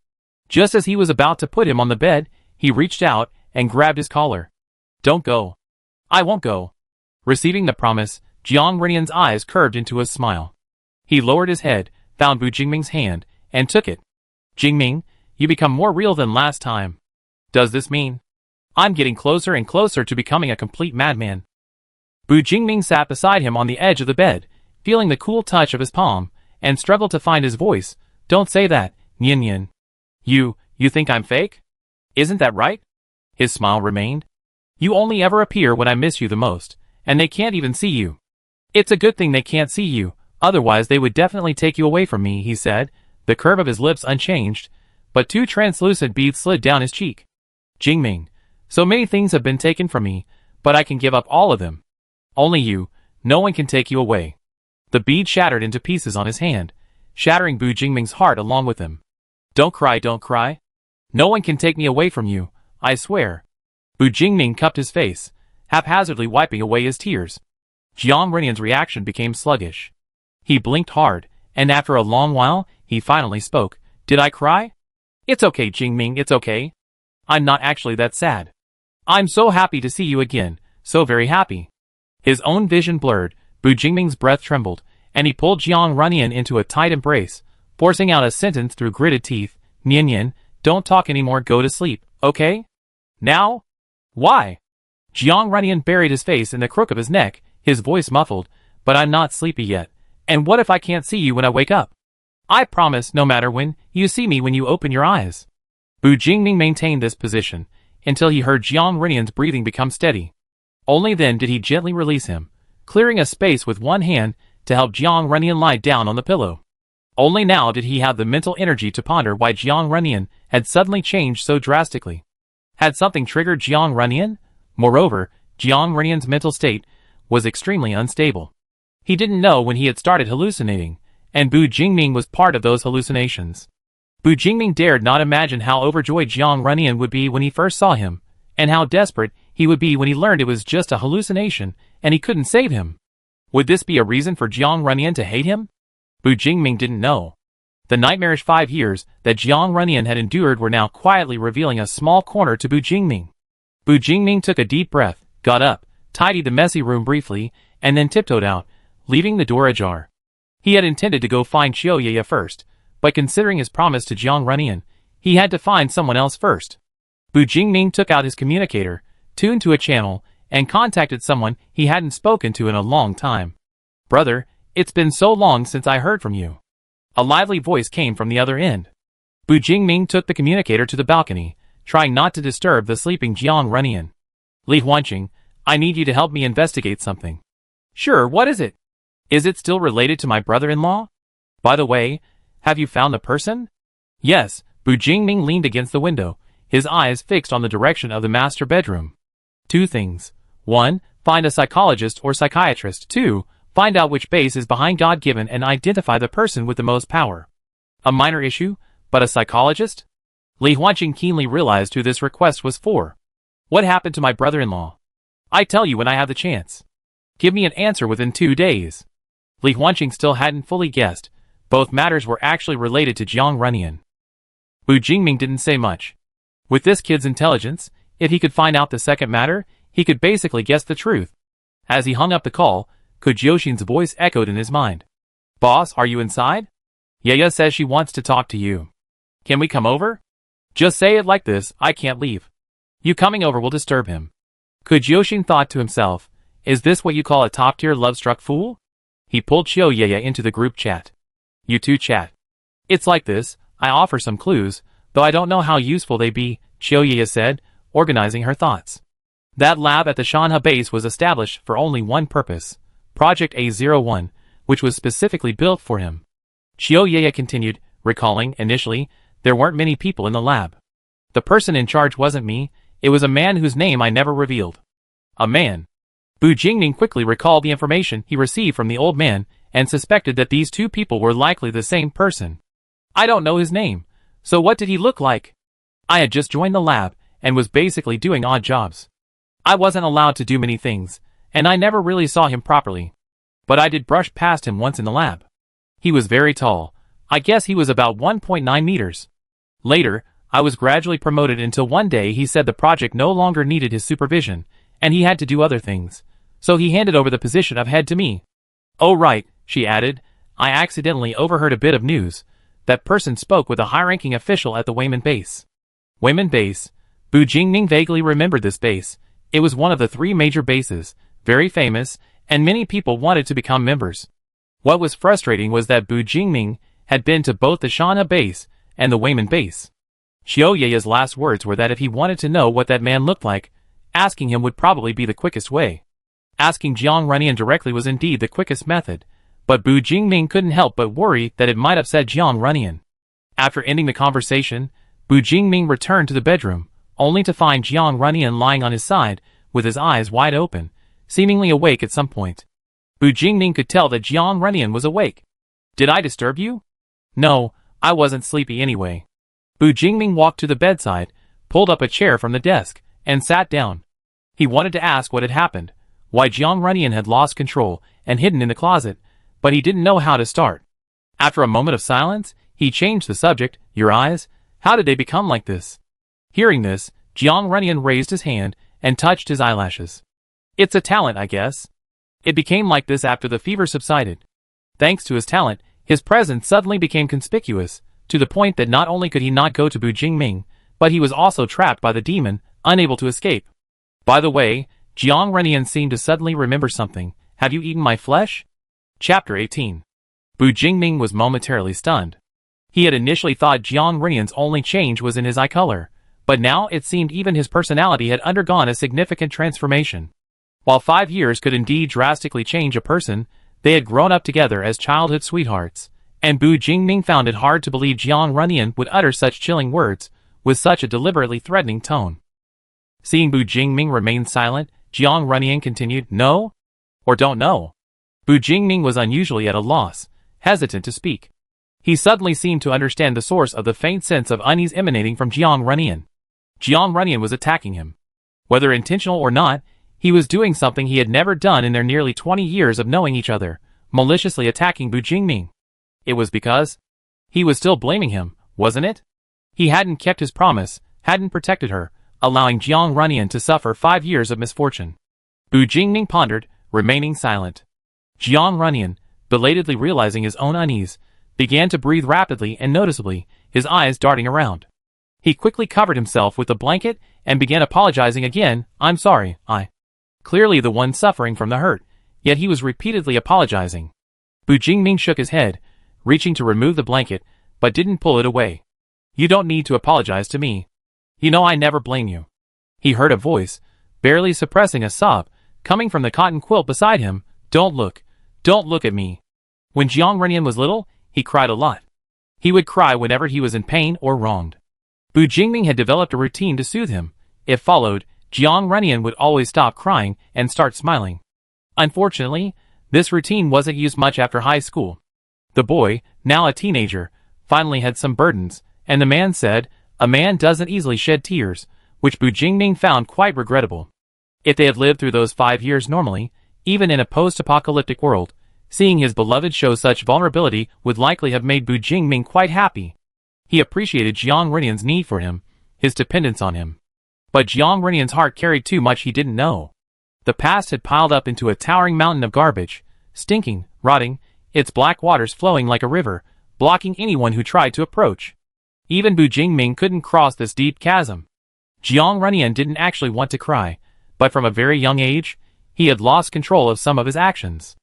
Just as he was about to put him on the bed, he reached out and grabbed his collar. Don't go. I won't go. Receiving the promise, Jiang Runyan's eyes curved into a smile. He lowered his head, found Bu Jingming's hand, and took it. Jingming, you become more real than last time. Does this mean I'm getting closer and closer to becoming a complete madman? Bu Jingming sat beside him on the edge of the bed, feeling the cool touch of his palm, and struggled to find his voice. Don't say that, Yin Yin. You think I'm fake? Isn't that right? His smile remained. You only ever appear when I miss you the most, and they can't even see you. It's a good thing they can't see you, otherwise they would definitely take you away from me, he said, the curve of his lips unchanged, but 2 translucent beads slid down his cheek. Jingming, so many things have been taken from me, but I can give up all of them. Only you, No one can take you away. The bead shattered into pieces on his hand, shattering Bu Jingming's heart along with him. Don't cry, don't cry. No one can take me away from you, I swear. Bu Jingming cupped his face, haphazardly wiping away his tears. Jiang Renian's reaction became sluggish. He blinked hard, and after a long while, he finally spoke. Did I cry? It's okay, Jingming, it's okay. I'm not actually that sad. I'm so happy to see you again, so very happy. His own vision blurred, Bu Jingming's breath trembled, and he pulled Jiang Renian into a tight embrace, forcing out a sentence through gritted teeth. Nian, don't talk anymore, go to sleep, okay? Now? Why? Jiang Renian buried his face in the crook of his neck, his voice muffled. But I'm not sleepy yet. And what if I can't see you when I wake up? I promise no matter when, you see me when you open your eyes. Bu Jingming maintained this position, until he heard Jiang Renian's breathing become steady. Only then did he gently release him, clearing a space with one hand to help Jiang Renian lie down on the pillow. Only now did he have the mental energy to ponder why Jiang Renian had suddenly changed so drastically. Had something triggered Jiang Renian? Moreover, Jiang Renian's mental state was extremely unstable. He didn't know when he had started hallucinating, and Bu Jingming was part of those hallucinations. Bu Jingming dared not imagine how overjoyed Jiang Renian would be when he first saw him, and how desperate he would be when he learned it was just a hallucination and he couldn't save him. Would this be a reason for Jiang Renian to hate him? Bu Jingming didn't know. The nightmarish 5 years that Jiang Renian had endured were now quietly revealing a small corner to Bu Jingming. Bu Jingming took a deep breath, got up, tidied the messy room briefly, and then tiptoed out, leaving the door ajar. He had intended to go find Xiaoye first, but considering his promise to Jiang Renian, he had to find someone else first. Bu Jingming took out his communicator, tuned to a channel, and contacted someone he hadn't spoken to in a long time. Brother, it's been so long since I heard from you. A lively voice came from the other end. Bu Jingming took the communicator to the balcony, trying not to disturb the sleeping Jiang Renian. Li Huanqing, I need you to help me investigate something. Sure, what is it? Is it still related to my brother-in-law? By the way, have you found the person? Yes, Bu Jingming leaned against the window, his eyes fixed on the direction of the master bedroom. 2 things. 1. Find a psychologist or psychiatrist. 2. Find out which base is behind God-given and identify the person with the most power. A minor issue, but a psychologist? Li Huanqing keenly realized who this request was for. What happened to my brother-in-law? I tell you when I have the chance. Give me an answer within 2 days. Li Huanqing still hadn't fully guessed. Both matters were actually related to Jiang Renian. Bu Jingming didn't say much. With this kid's intelligence, if he could find out the second matter, he could basically guess the truth. As he hung up the call, Jiaoxin's voice echoed in his mind. Boss, are you inside? Yaya says she wants to talk to you. Can we come over? Just say it like this, I can't leave. You coming over will disturb him. Jiaoxin thought to himself, is this what you call a top-tier love-struck fool? He pulled Xiaoye into the group chat. You two chat. It's like this, I offer some clues, though I don't know how useful they be, Xiaoye said, organizing her thoughts. That lab at the Shanha base was established for only one purpose, Project A01, which was specifically built for him. Xiaoye continued, recalling, initially, there weren't many people in the lab. The person in charge wasn't me, it was a man whose name I never revealed. A man. Bu Jingming quickly recalled the information he received from the old man and suspected that these 2 people were likely the same person. I don't know his name, so what did he look like? I had just joined the lab and was basically doing odd jobs. I wasn't allowed to do many things, and I never really saw him properly. But I did brush past him once in the lab. He was very tall. I guess he was about 1.9 meters. Later, I was gradually promoted until one day he said the project no longer needed his supervision, and he had to do other things. So he handed over the position of head to me. Oh right, she added, I accidentally overheard a bit of news. That person spoke with a high-ranking official at the Wayman base. Wayman base. Bu Jingming vaguely remembered this base. It was one of the 3 major bases, very famous, and many people wanted to become members. What was frustrating was that Bu Jingming had been to both the Shanha base and the Wayman base. Xiaoye's last words were that if he wanted to know what that man looked like, asking him would probably be the quickest way. Asking Jiang Renian directly was indeed the quickest method, but Bu Jingming couldn't help but worry that it might upset Jiang Renian. After ending the conversation, Bu Jingming returned to the bedroom, only to find Jiang Renian lying on his side, with his eyes wide open, seemingly awake at some point. Bu Bu Jingming could tell that Jiang Renyan was awake. Did I disturb you? No, I wasn't sleepy anyway. Bu Jingming walked to the bedside, pulled up a chair from the desk, and sat down. He wanted to ask what had happened, why Jiang Renyan had lost control and hidden in the closet, but he didn't know how to start. After a moment of silence, he changed the subject. Your eyes? How did they become like this? Hearing this, Jiang Renyan raised his hand and touched his eyelashes. It's a talent, I guess. It became like this after the fever subsided. Thanks to his talent, his presence suddenly became conspicuous, to the point that not only could he not go to Bu Jingming, but he was also trapped by the demon, unable to escape. By the way, Jiang Renyan seemed to suddenly remember something. Have you eaten my flesh? Chapter 18. Bu Jingming was momentarily stunned. He had initially thought Jiang Renyan's only change was in his eye color, but now it seemed even his personality had undergone a significant transformation. While 5 years could indeed drastically change a person, they had grown up together as childhood sweethearts, and Bu Jingming found it hard to believe Jiang Renyan would utter such chilling words, with such a deliberately threatening tone. Seeing Bu Jingming remain silent, Jiang Renyan continued, No? Or don't know? Bu Jingming was unusually at a loss, hesitant to speak. He suddenly seemed to understand the source of the faint sense of unease emanating from Jiang Renyan. Jiang Renyan was attacking him. Whether intentional or not, he was doing something he had never done in their nearly 20 years of knowing each other, maliciously attacking Bu Jingming. It was because he was still blaming him, wasn't it? He hadn't kept his promise, hadn't protected her, allowing Jiang Renyan to suffer 5 years of misfortune. Bu Jingming pondered, remaining silent. Jiang Renyan, belatedly realizing his own unease, began to breathe rapidly and noticeably, his eyes darting around. He quickly covered himself with the blanket and began apologizing again. I'm sorry, Clearly the one suffering from the hurt, yet he was repeatedly apologizing. Bu Jingming shook his head, reaching to remove the blanket, but didn't pull it away. You don't need to apologize to me. You know I never blame you. He heard a voice, barely suppressing a sob, coming from the cotton quilt beside him. Don't look at me. When Jiang Renyan was little, he cried a lot. He would cry whenever he was in pain or wronged. Bu Jingming had developed a routine to soothe him. If followed, Jiang Renyan would always stop crying and start smiling. Unfortunately, this routine wasn't used much after high school. The boy, now a teenager, finally had some burdens, and the man said, a man doesn't easily shed tears, which Bu Jingming found quite regrettable. If they had lived through those 5 years normally, even in a post-apocalyptic world, seeing his beloved show such vulnerability would likely have made Bu Jingming quite happy. He appreciated Jiang Renyan's need for him, his dependence on him. But Jiang Renyan's heart carried too much he didn't know. The past had piled up into a towering mountain of garbage, stinking, rotting, its black waters flowing like a river, blocking anyone who tried to approach. Even Bu Jingming couldn't cross this deep chasm. Jiang Renyan didn't actually want to cry, but from a very young age, he had lost control of some of his actions.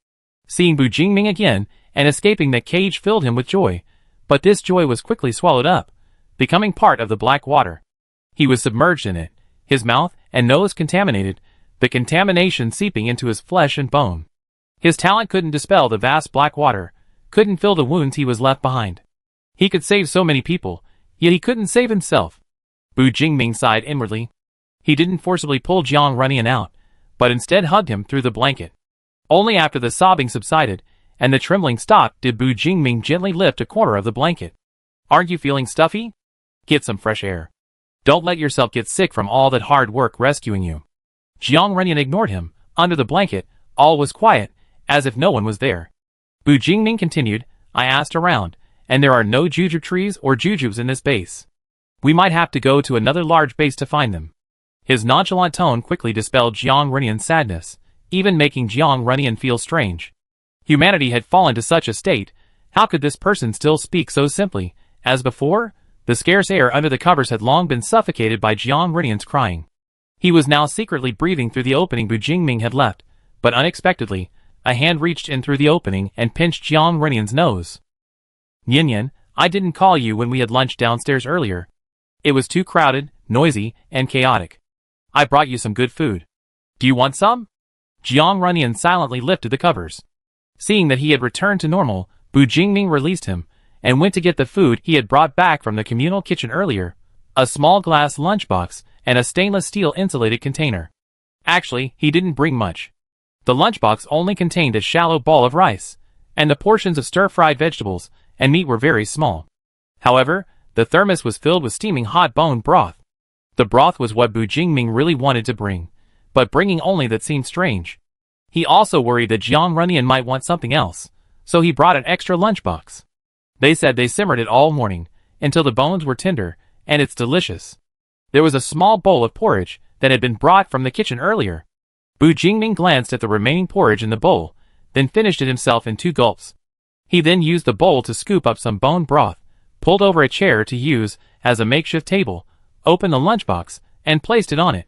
Seeing Bu Jingming again and escaping the cage filled him with joy, but this joy was quickly swallowed up, becoming part of the black water. He was submerged in it, his mouth and nose contaminated, the contamination seeping into his flesh and bone. His talent couldn't dispel the vast black water, couldn't fill the wounds he was left behind. He could save so many people, yet he couldn't save himself. Bu Jingming sighed inwardly. He didn't forcibly pull Jiang Renyan out, but instead hugged him through the blanket. Only after the sobbing subsided, and the trembling stopped did Bu Jingming gently lift a corner of the blanket. Aren't you feeling stuffy? Get some fresh air. Don't let yourself get sick from all that hard work rescuing you. Jiang Renyan ignored him. Under the blanket, all was quiet, as if no one was there. Bu Jingming continued, I asked around, and there are no jujube trees or jujubes in this base. We might have to go to another large base to find them. His nonchalant tone quickly dispelled Jiang Renyan's sadness, even making Jiang Renyan feel strange. Humanity had fallen to such a state. How could this person still speak so simply? As before, the scarce air under the covers had long been suffocated by Jiang Renyan's crying. He was now secretly breathing through the opening Bu Jingming had left, but unexpectedly, a hand reached in through the opening and pinched Jiang Renyan's nose. Yin, I didn't call you when we had lunch downstairs earlier. It was too crowded, noisy, and chaotic. I brought you some good food. Do you want some? Jiang Renyan silently lifted the covers. Seeing that he had returned to normal, Bu Jingming released him, and went to get the food he had brought back from the communal kitchen earlier, a small glass lunchbox and a stainless steel insulated container. Actually, he didn't bring much. The lunchbox only contained a shallow ball of rice, and the portions of stir-fried vegetables and meat were very small. However, the thermos was filled with steaming hot bone broth. The broth was what Bu Jingming really wanted to bring, but bringing only that seemed strange. He also worried that Jiang Runyan might want something else, so he brought an extra lunchbox. They said they simmered it all morning, until the bones were tender, and it's delicious. There was a small bowl of porridge that had been brought from the kitchen earlier. Bu Jingming glanced at the remaining porridge in the bowl, then finished it himself in 2 gulps. He then used the bowl to scoop up some bone broth, pulled over a chair to use as a makeshift table, opened the lunchbox, and placed it on it.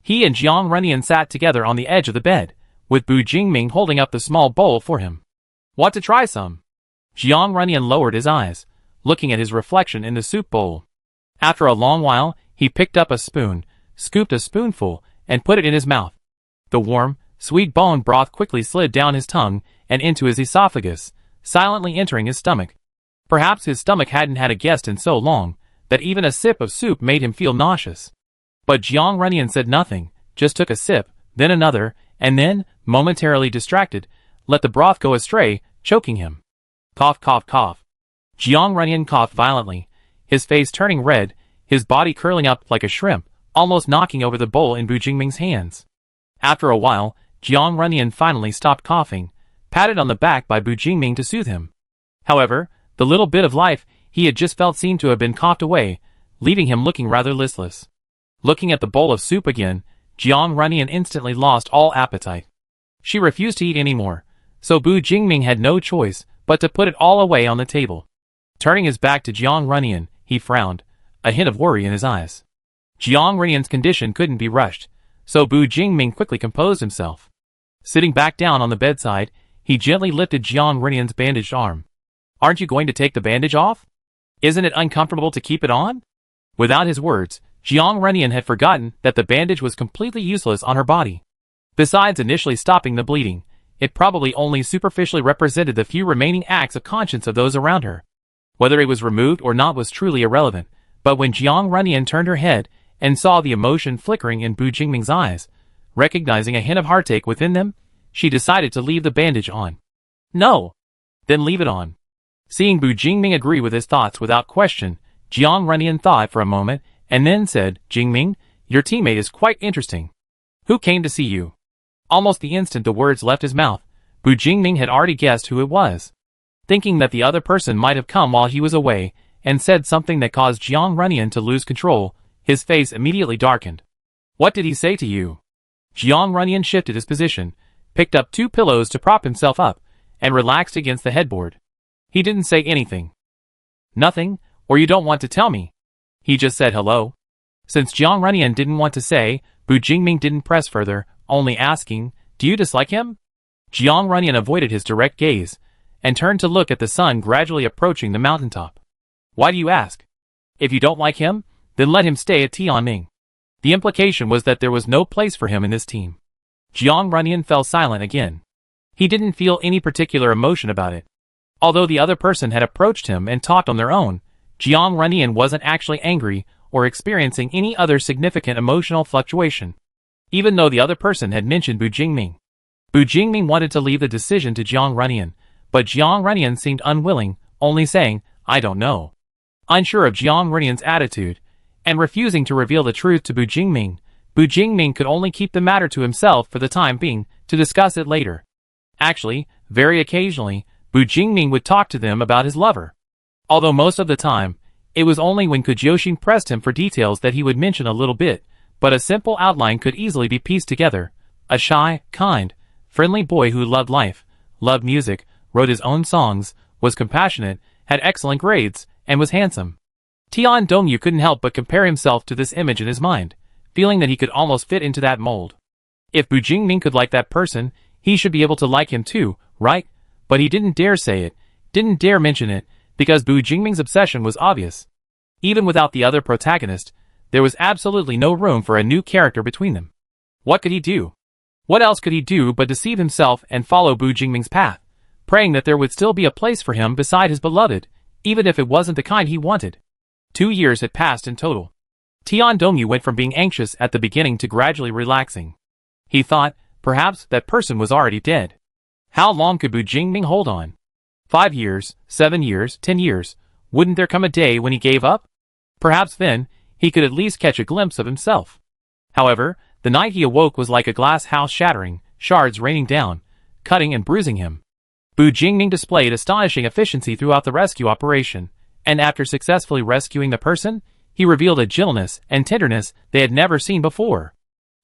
He and Jiang Runyan sat together on the edge of the bed, with Bu Jingming holding up the small bowl for him. Want to try some? Jiang Runyan lowered his eyes, looking at his reflection in the soup bowl. After a long while, he picked up a spoon, scooped a spoonful, and put it in his mouth. The warm, sweet bone broth quickly slid down his tongue and into his esophagus, silently entering his stomach. Perhaps his stomach hadn't had a guest in so long, that even a sip of soup made him feel nauseous. But Jiang Runyan said nothing, just took a sip, then another, and then, momentarily distracted, let the broth go astray, choking him. Cough, cough, cough. Jiang Runyan coughed violently, his face turning red, his body curling up like a shrimp, almost knocking over the bowl in Bu Jingming's hands. After a while, Jiang Runyan finally stopped coughing, patted on the back by Bu Jingming to soothe him. However, the little bit of life he had just felt seemed to have been coughed away, leaving him looking rather listless. Looking at the bowl of soup again, Jiang Runyan instantly lost all appetite. She refused to eat any more, so Bu Jingming had no choice but to put it all away on the table. Turning his back to Jiang Runyan, he frowned, a hint of worry in his eyes. Jiang Runyan's condition couldn't be rushed, so Bu Jingming quickly composed himself. Sitting back down on the bedside, he gently lifted Jiang Runyan's bandaged arm. Aren't you going to take the bandage off? Isn't it uncomfortable to keep it on? Without his words, Jiang Runyan had forgotten that the bandage was completely useless on her body. Besides initially stopping the bleeding, it probably only superficially represented the few remaining acts of conscience of those around her. Whether it was removed or not was truly irrelevant, but when Jiang Runyan turned her head and saw the emotion flickering in Bu Jingming's eyes, recognizing a hint of heartache within them, she decided to leave the bandage on. No! Then leave it on. Seeing Bu Jingming agree with his thoughts without question, Jiang Runyan thought for a moment and then said, Jingming, your teammate is quite interesting. Who came to see you? Almost the instant the words left his mouth, Bu Jingming had already guessed who it was. Thinking that the other person might have come while he was away and said something that caused Jiang Runyan to lose control, his face immediately darkened. What did he say to you? Jiang Runyan shifted his position, picked up 2 pillows to prop himself up, and relaxed against the headboard. He didn't say anything. Nothing, or you don't want to tell me. He just said hello. Since Jiang Runyan didn't want to say, Bu Jingming didn't press further, only asking, do you dislike him? Jiang Runyan avoided his direct gaze, and turned to look at the sun gradually approaching the mountaintop. Why do you ask? If you don't like him, then let him stay at Tianming. The implication was that there was no place for him in this team. Jiang Runyan fell silent again. He didn't feel any particular emotion about it. Although the other person had approached him and talked on their own, Jiang Runyan wasn't actually angry or experiencing any other significant emotional fluctuation. Even though the other person had mentioned Bu Jingming. Bu Jingming wanted to leave the decision to Jiang Runyan, but Jiang Runyan seemed unwilling, only saying, I don't know. Unsure of Jiang Runyan's attitude, and refusing to reveal the truth to Bu Jingming could only keep the matter to himself for the time being, to discuss it later. Actually, very occasionally, Bu Jingming would talk to them about his lover. Although most of the time, it was only when Kujioxin pressed him for details that he would mention a little bit, but a simple outline could easily be pieced together. A shy, kind, friendly boy who loved life, loved music, wrote his own songs, was compassionate, had excellent grades, and was handsome. Tian Dongyu couldn't help but compare himself to this image in his mind, feeling that he could almost fit into that mold. If Bu Jingming could like that person, he should be able to like him too, right? But he didn't dare say it, didn't dare mention it, because Bu Jingming's obsession was obvious. Even without the other protagonist, there was absolutely no room for a new character between them. What could he do? What else could he do but deceive himself and follow Bu Jingming's path, praying that there would still be a place for him beside his beloved, even if it wasn't the kind he wanted? 2 years had passed in total. Tian Dongyu went from being anxious at the beginning to gradually relaxing. He thought, Perhaps that person was already dead. How long could Bu Jingming hold on? 5 years, 7 years, 10 years. Wouldn't there come a day when he gave up? Perhaps then, he could at least catch a glimpse of himself. However, the night he awoke was like a glass house shattering, shards raining down, cutting and bruising him. Bu Jingming displayed astonishing efficiency throughout the rescue operation, and after successfully rescuing the person, he revealed a gentleness and tenderness they had never seen before.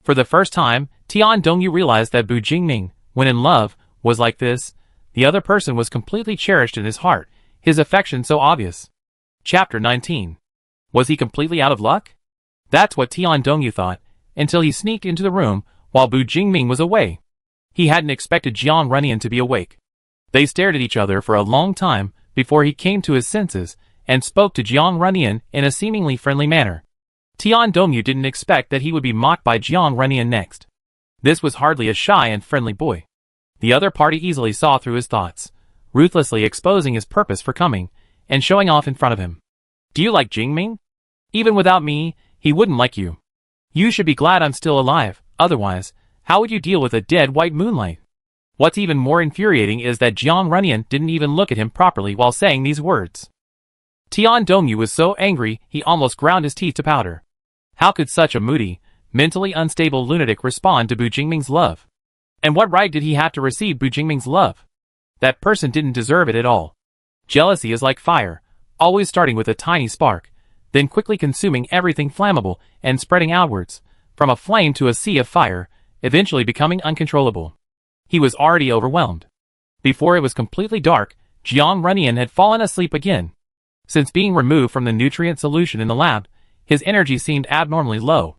For the first time, Tian Dongyu realized that Bu Jingming, when in love, was like this. The other person was completely cherished in his heart, his affection so obvious. Chapter 19. Was he completely out of luck? That's what Tian Dongyu thought, until he sneaked into the room while Bu Jingming was away. He hadn't expected Jiang Runyan to be awake. They stared at each other for a long time before he came to his senses and spoke to Jiang Runyan in a seemingly friendly manner. Tian Dongyu didn't expect that he would be mocked by Jiang Runyan next. This was hardly a shy and friendly boy. The other party easily saw through his thoughts, ruthlessly exposing his purpose for coming and showing off in front of him. Do you like Jingming? Even without me, he wouldn't like you. You should be glad I'm still alive, otherwise, how would you deal with a dead white moonlight? What's even more infuriating is that Jiang Runyan didn't even look at him properly while saying these words. Tian Dongyu was so angry he almost ground his teeth to powder. How could such a moody, mentally unstable lunatic respond to Bu Jingming's love? And what right did he have to receive Bu Jingming's love? That person didn't deserve it at all. Jealousy is like fire, always starting with a tiny spark, then quickly consuming everything flammable and spreading outwards, from a flame to a sea of fire, eventually becoming uncontrollable. He was already overwhelmed. Before it was completely dark, Jiang Runyan had fallen asleep again. Since being removed from the nutrient solution in the lab, his energy seemed abnormally low.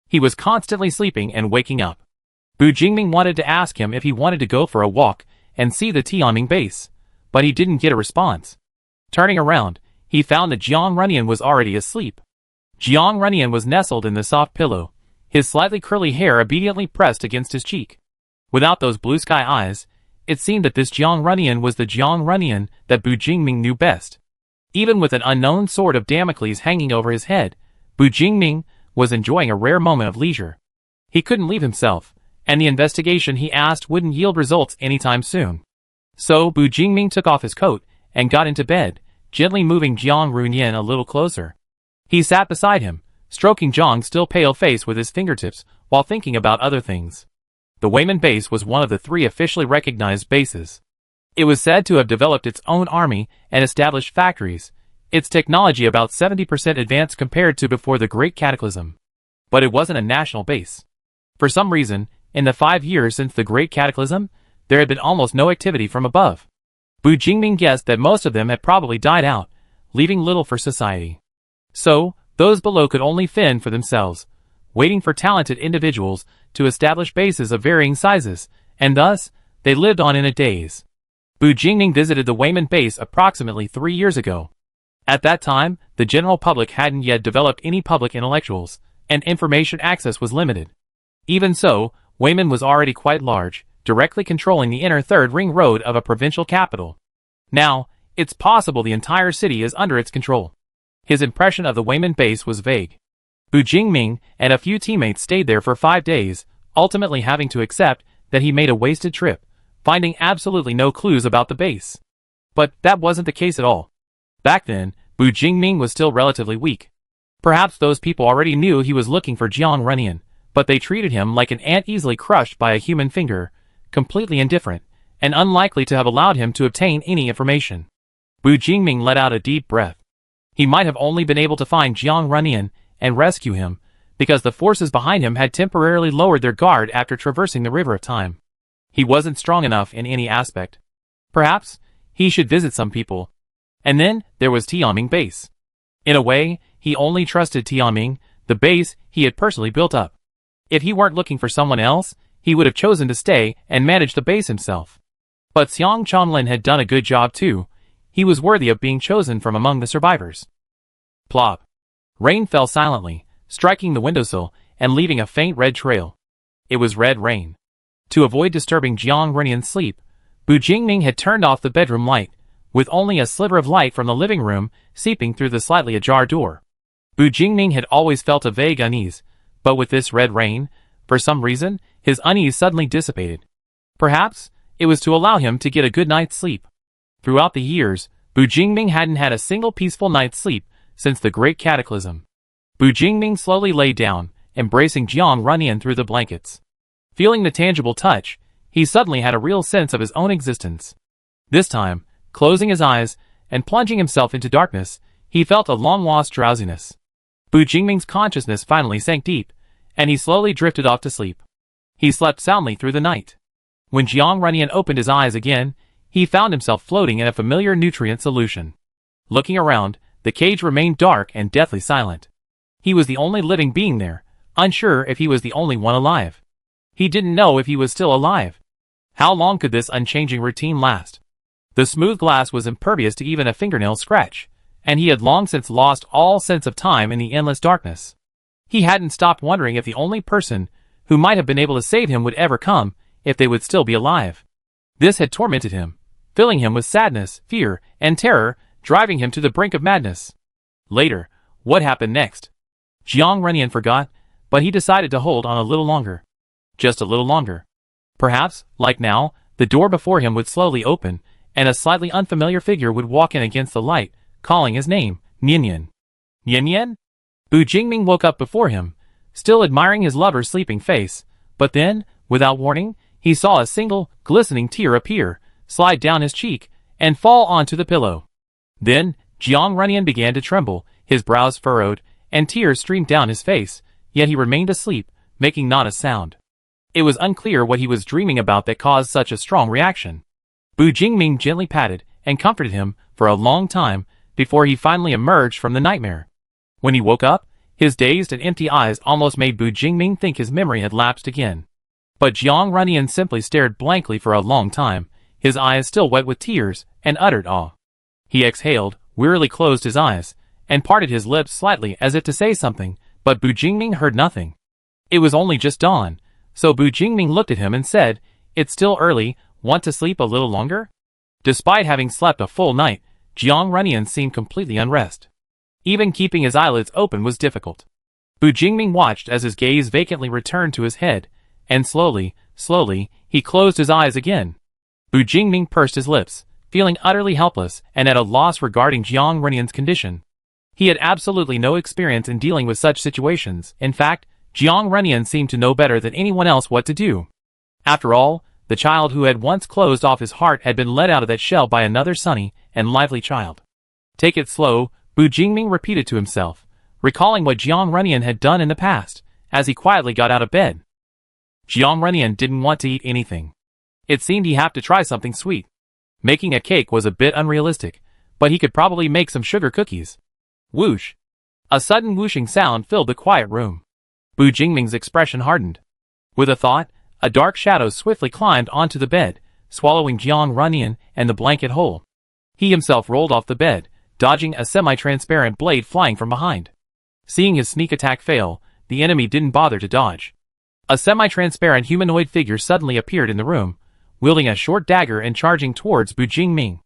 He was constantly sleeping and waking up. Bu Jingming wanted to ask him if he wanted to go for a walk and see the Tianming base, but he didn't get a response. Turning around, he found that Jiang Runyan was already asleep. Jiang Runyan was nestled in the soft pillow, his slightly curly hair obediently pressed against his cheek. Without those blue sky eyes, it seemed that this Jiang Runyan was the Jiang Runyan that Bu Jingming knew best. Even with an unknown sword of Damocles hanging over his head, Bu Jingming was enjoying a rare moment of leisure. He couldn't leave himself, and the investigation he asked wouldn't yield results anytime soon. So Bu Jingming took off his coat and got into bed, gently moving Jiang Runyan a little closer. He sat beside him, stroking Jiang's still pale face with his fingertips while thinking about other things. The Wayman base was one of the 3 officially recognized bases. It was said to have developed its own army and established factories, its technology about 70% advanced compared to before the Great Cataclysm. But it wasn't a national base. For some reason, in the 5 years since the Great Cataclysm, there had been almost no activity from above. Bu Jingming guessed that most of them had probably died out, leaving little for society. So, those below could only fend for themselves, waiting for talented individuals to establish bases of varying sizes, and thus, they lived on in a daze. Bu Jingming visited the Wayman base approximately 3 years ago. At that time, the general public hadn't yet developed any public intellectuals, and information access was limited. Even so, Wayman was already quite large, directly controlling the inner third ring road of a provincial capital. Now, it's possible the entire city is under its control. His impression of the Wayman base was vague. Bu Jingming and a few teammates stayed there for 5 days, ultimately having to accept that he made a wasted trip, finding absolutely no clues about the base. But that wasn't the case at all. Back then, Bu Jingming was still relatively weak. Perhaps those people already knew he was looking for Jiang Runyan, but they treated him like an ant easily crushed by a human finger, completely indifferent, and unlikely to have allowed him to obtain any information. Bu Jingming let out a deep breath. He might have only been able to find Jiang Runyan and rescue him, because the forces behind him had temporarily lowered their guard after traversing the river of time. He wasn't strong enough in any aspect. Perhaps, he should visit some people. And then, there was Tianming base. In a way, he only trusted Tianming, the base he had personally built up. If he weren't looking for someone else, he would have chosen to stay and manage the base himself. But Xiang Chonglin had done a good job too. He was worthy of being chosen from among the survivors. Plop. Rain fell silently, striking the windowsill and leaving a faint red trail. It was red rain. To avoid disturbing Jiang Runyan's sleep, Bu Jingming had turned off the bedroom light, with only a sliver of light from the living room seeping through the slightly ajar door. Bu Jingming had always felt a vague unease, but with this red rain, For some reason, his unease suddenly dissipated. Perhaps it was to allow him to get a good night's sleep. Throughout the years, Bu Jingming hadn't had a single peaceful night's sleep since the Great Cataclysm. Bu Jingming slowly lay down, embracing Jiang Runyan through the blankets. Feeling the tangible touch, he suddenly had a real sense of his own existence. This time, closing his eyes and plunging himself into darkness, he felt a long-lost drowsiness. Bu Jingming's consciousness finally sank deep, and he slowly drifted off to sleep. He slept soundly through the night. When Jiang Runyan opened his eyes again, he found himself floating in a familiar nutrient solution. Looking around, the cage remained dark and deathly silent. He was the only living being there, unsure if he was the only one alive. He didn't know if he was still alive. How long could this unchanging routine last? The smooth glass was impervious to even a fingernail scratch, and he had long since lost all sense of time in the endless darkness. He hadn't stopped wondering if the only person who might have been able to save him would ever come, if they would still be alive. This had tormented him, filling him with sadness, fear, and terror, driving him to the brink of madness. Later, what happened next? Jiang Runyan forgot, but he decided to hold on a little longer. Just a little longer. Perhaps, like now, the door before him would slowly open, and a slightly unfamiliar figure would walk in against the light, calling his name, Nian. Nian? Bu Jingming woke up before him, still admiring his lover's sleeping face, but then, without warning, he saw a single, glistening tear appear, slide down his cheek, and fall onto the pillow. Then, Jiang Runyan began to tremble, his brows furrowed, and tears streamed down his face, yet he remained asleep, making not a sound. It was unclear what he was dreaming about that caused such a strong reaction. Bu Jingming gently patted and comforted him for a long time before he finally emerged from the nightmare. When he woke up, his dazed and empty eyes almost made Bu Jingming think his memory had lapsed again. But Jiang Runyan simply stared blankly for a long time, his eyes still wet with tears, and uttered awe. He exhaled, wearily closed his eyes, and parted his lips slightly as if to say something, but Bu Jingming heard nothing. It was only just dawn, so Bu Jingming looked at him and said, "It's still early, want to sleep a little longer?" Despite having slept a full night, Jiang Runyan seemed completely unrest. Even keeping his eyelids open was difficult. Bu Jingming watched as his gaze vacantly returned to his head, and slowly, he closed his eyes again. Bu Jingming pursed his lips, feeling utterly helpless and at a loss regarding Jiang Runyan's condition. He had absolutely no experience in dealing with such situations. In fact, Jiang Runyan seemed to know better than anyone else what to do. After all, the child who had once closed off his heart had been let out of that shell by another sunny and lively child. Take it slow, Bu Jingming repeated to himself, recalling what Jiang Runyan had done in the past, as he quietly got out of bed. Jiang Runyan didn't want to eat anything. It seemed he'd have to try something sweet. Making a cake was a bit unrealistic, but he could probably make some sugar cookies. Whoosh! A sudden whooshing sound filled the quiet room. Bu Jingming's expression hardened. With a thought, a dark shadow swiftly climbed onto the bed, swallowing Jiang Runyan and the blanket whole. He himself rolled off the bed, dodging a semi-transparent blade flying from behind. Seeing his sneak attack fail, the enemy didn't bother to dodge. A semi-transparent humanoid figure suddenly appeared in the room, wielding a short dagger and charging towards Bu Jingming.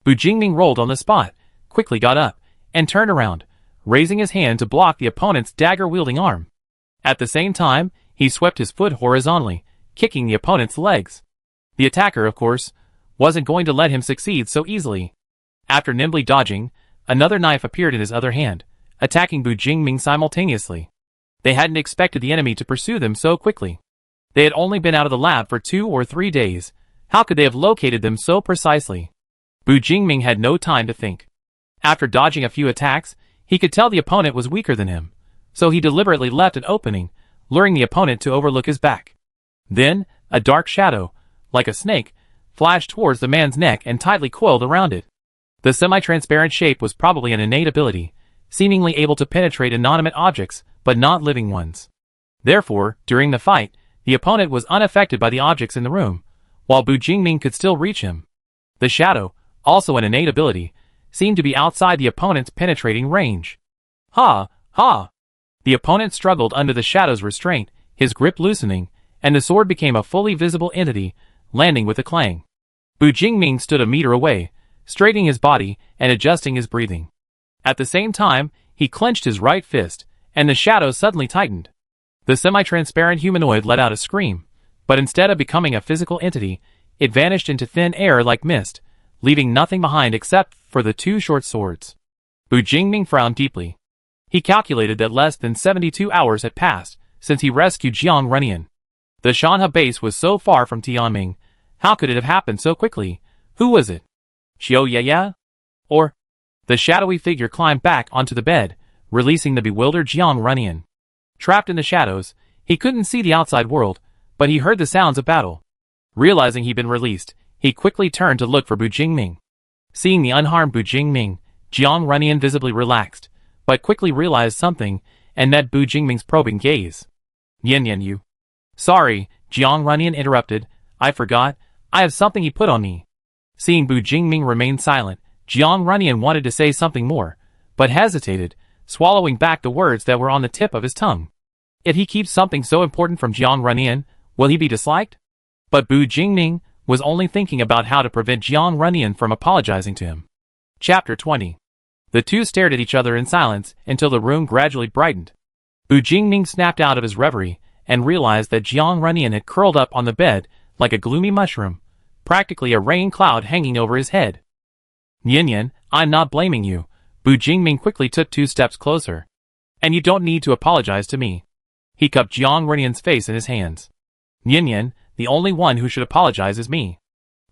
Bu Jingming rolled on the spot, quickly got up, and turned around, raising his hand to block the opponent's dagger-wielding arm. At the same time, he swept his foot horizontally, kicking the opponent's legs. The attacker, of course, wasn't going to let him succeed so easily. After nimbly dodging, another knife appeared in his other hand, attacking Bu Jingming simultaneously. They hadn't expected the enemy to pursue them so quickly. They had only been out of the lab for 2 or 3 days. How could they have located them so precisely? Bu Jingming had no time to think. After dodging a few attacks, he could tell the opponent was weaker than him, so he deliberately left an opening, luring the opponent to overlook his back. Then, a dark shadow, like a snake, flashed towards the man's neck and tightly coiled around it. The semi-transparent shape was probably an innate ability, seemingly able to penetrate inanimate objects, but not living ones. Therefore, during the fight, the opponent was unaffected by the objects in the room, while Bu Jingming could still reach him. The shadow, also an innate ability, seemed to be outside the opponent's penetrating range. Ha! Ha! The opponent struggled under the shadow's restraint, his grip loosening, and the sword became a fully visible entity, landing with a clang. Bu Jingming stood a meter away, straightening his body and adjusting his breathing. At the same time, he clenched his right fist, and the shadow suddenly tightened. The semi-transparent humanoid let out a scream, but instead of becoming a physical entity, it vanished into thin air like mist, leaving nothing behind except for the two short swords. Bu Jingming frowned deeply. He calculated that less than 72 hours had passed since he rescued Jiang Runyan. The Shanhe base was so far from Tianming. How could it have happened so quickly? Who was it? Xiao Yaya? Or? The shadowy figure climbed back onto the bed, releasing the bewildered Jiang Runyan. Trapped in the shadows, he couldn't see the outside world, but he heard the sounds of battle. Realizing he'd been released, he quickly turned to look for Bu Jingming. Seeing the unharmed Bu Jingming, Jiang Runyan visibly relaxed, but quickly realized something and met Bu Jingming's probing gaze. Yin you. Sorry, Jiang Runyan interrupted. I forgot. I have something he put on me. Seeing Bu Jingming remain silent, Jiang Runyan wanted to say something more, but hesitated, swallowing back the words that were on the tip of his tongue. If he keeps something so important from Jiang Runyan, will he be disliked? But Bu Jingming was only thinking about how to prevent Jiang Runyan from apologizing to him. Chapter 20. The two stared at each other in silence until the room gradually brightened. Bu Jingming snapped out of his reverie and realized that Jiang Runyan had curled up on the bed like a gloomy mushroom, practically a rain cloud hanging over his head. Yin, I'm not blaming you. Bu Jingming quickly took 2 steps closer. And you don't need to apologize to me. He cupped Jiang Runyan's face in his hands. Yin, the only one who should apologize is me.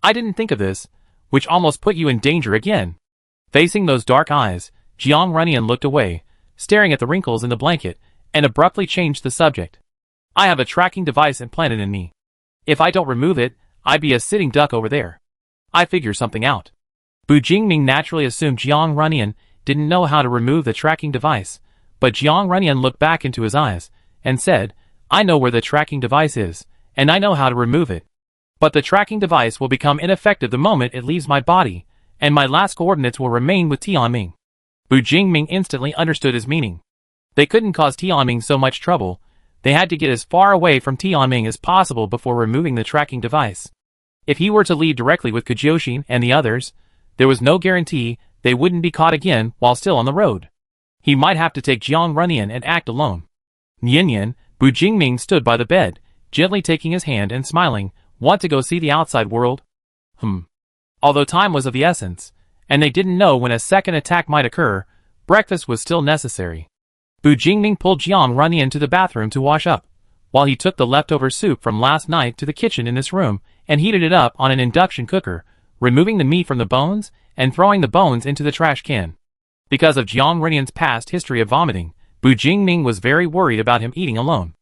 I didn't think of this, which almost put you in danger again. Facing those dark eyes, Jiang Runyan looked away, staring at the wrinkles in the blanket, and abruptly changed the subject. I have a tracking device implanted in me. If I don't remove it, I'd be a sitting duck over there. I figure something out. Bu Jingming naturally assumed Jiang Runyan didn't know how to remove the tracking device, but Jiang Runyan looked back into his eyes and said, I know where the tracking device is, and I know how to remove it. But the tracking device will become ineffective the moment it leaves my body, and my last coordinates will remain with Tianming. Bu Jingming instantly understood his meaning. They couldn't cause Tianming so much trouble. They had to get as far away from Tianming as possible before removing the tracking device. If he were to leave directly with Kujioxin and the others, there was no guarantee they wouldn't be caught again while still on the road. He might have to take Jiang Runyan and act alone. Yin, Bu Jingming stood by the bed, gently taking his hand and smiling. Want to go see the outside world? Although time was of the essence, and they didn't know when a second attack might occur, breakfast was still necessary. Bu Jingming pulled Jiang Runyan to the bathroom to wash up, while he took the leftover soup from last night to the kitchen in this room and heated it up on an induction cooker, removing the meat from the bones and throwing the bones into the trash can. Because of Jiang Runyan's past history of vomiting, Bu Jingming was very worried about him eating alone.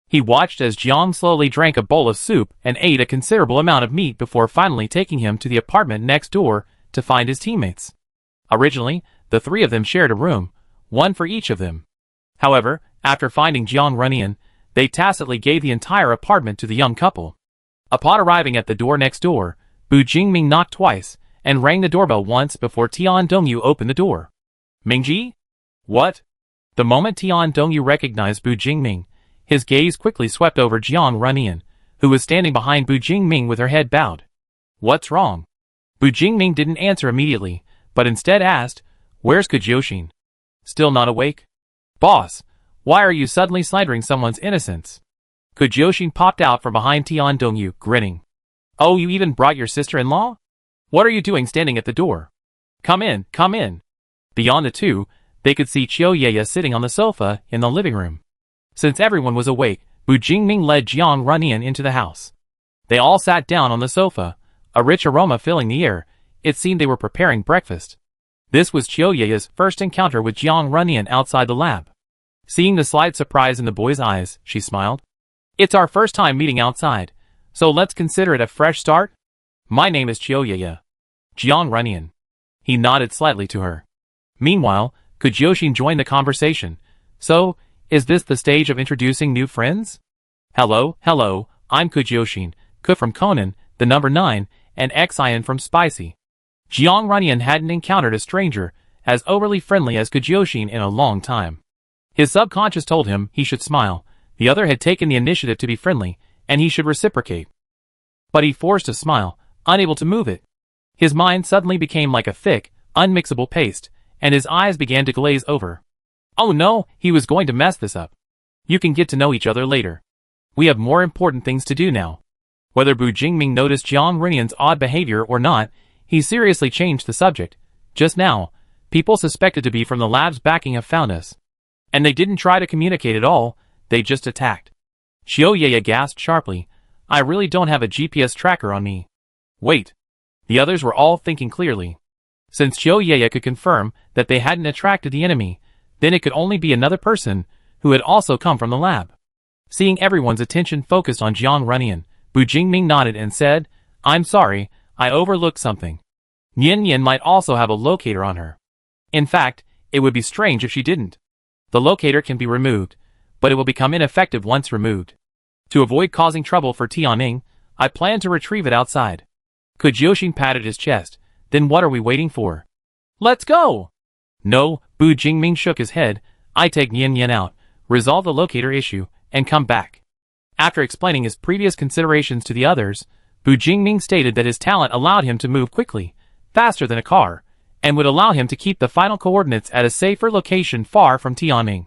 He watched as Jiang slowly drank a bowl of soup and ate a considerable amount of meat before finally taking him to the apartment next door to find his teammates. Originally, the 3 of them shared a room, one for each of them. However, after finding Jiang Runyan, they tacitly gave the entire apartment to the young couple. Upon arriving at the door next door, Bu Jingming knocked twice and rang the doorbell once before Tian Dongyu opened the door. Mingji? What? The moment Tian Dongyu recognized Bu Jingming, his gaze quickly swept over Jiang Runyan, who was standing behind Bu Jingming with her head bowed. What's wrong? Bu Jingming didn't answer immediately, but instead asked, Where's Kujioxin? Still not awake? Boss, why are you suddenly slandering someone's innocence? Kujioxin popped out from behind Tian Dongyu, grinning. Oh, you even brought your sister-in-law? What are you doing standing at the door? Come in, come in. Beyond the two, they could see Xiao Yaya sitting on the sofa in the living room. Since everyone was awake, Bu Jingming led Jiang Runyan into the house. They all sat down on the sofa, a rich aroma filling the air. It seemed they were preparing breakfast. This was Xiao Yaya's first encounter with Jiang Runyan outside the lab. Seeing the slight surprise in the boy's eyes, she smiled. It's our first time meeting outside, so let's consider it a fresh start. My name is Xiao Yaya. Jiang Runyan. He nodded slightly to her. Meanwhile, Kujioxin joined the conversation. So, is this the stage of introducing new friends? Hello, I'm Kujioxin, Ku from Conan, the number 9, and Xian from Spicy. Jiang Runyan hadn't encountered a stranger as overly friendly as Kujioxin in a long time. His subconscious told him he should smile. The other had taken the initiative to be friendly, and he should reciprocate. But he forced a smile, unable to move it. His mind suddenly became like a thick, unmixable paste, and his eyes began to glaze over. Oh no, he was going to mess this up. You can get to know each other later. We have more important things to do now. Whether Bu Jingming noticed Jiang Renian's odd behavior or not, he seriously changed the subject. Just now, people suspected to be from the lab's backing have found us. And they didn't try to communicate at all, they just attacked. Xiaoyaya gasped sharply. I really don't have a GPS tracker on me. Wait. The others were all thinking clearly. Since Xiaoyaya could confirm that they hadn't attracted the enemy, then it could only be another person who had also come from the lab. Seeing everyone's attention focused on Jiang Renian, Bu Jingming nodded and said, I'm sorry, I overlooked something. Nian Nian might also have a locator on her. In fact, it would be strange if she didn't. The locator can be removed, but it will become ineffective once removed. To avoid causing trouble for Tianning, I plan to retrieve it outside. Jiuxin patted his chest. Then what are we waiting for? Let's go! No, Bu Jingming shook his head. I take Nian Nian out, resolve the locator issue, and come back. After explaining his previous considerations to the others, Bu Jingming stated that his talent allowed him to move quickly, faster than a car, and would allow him to keep the final coordinates at a safer location far from Tianning.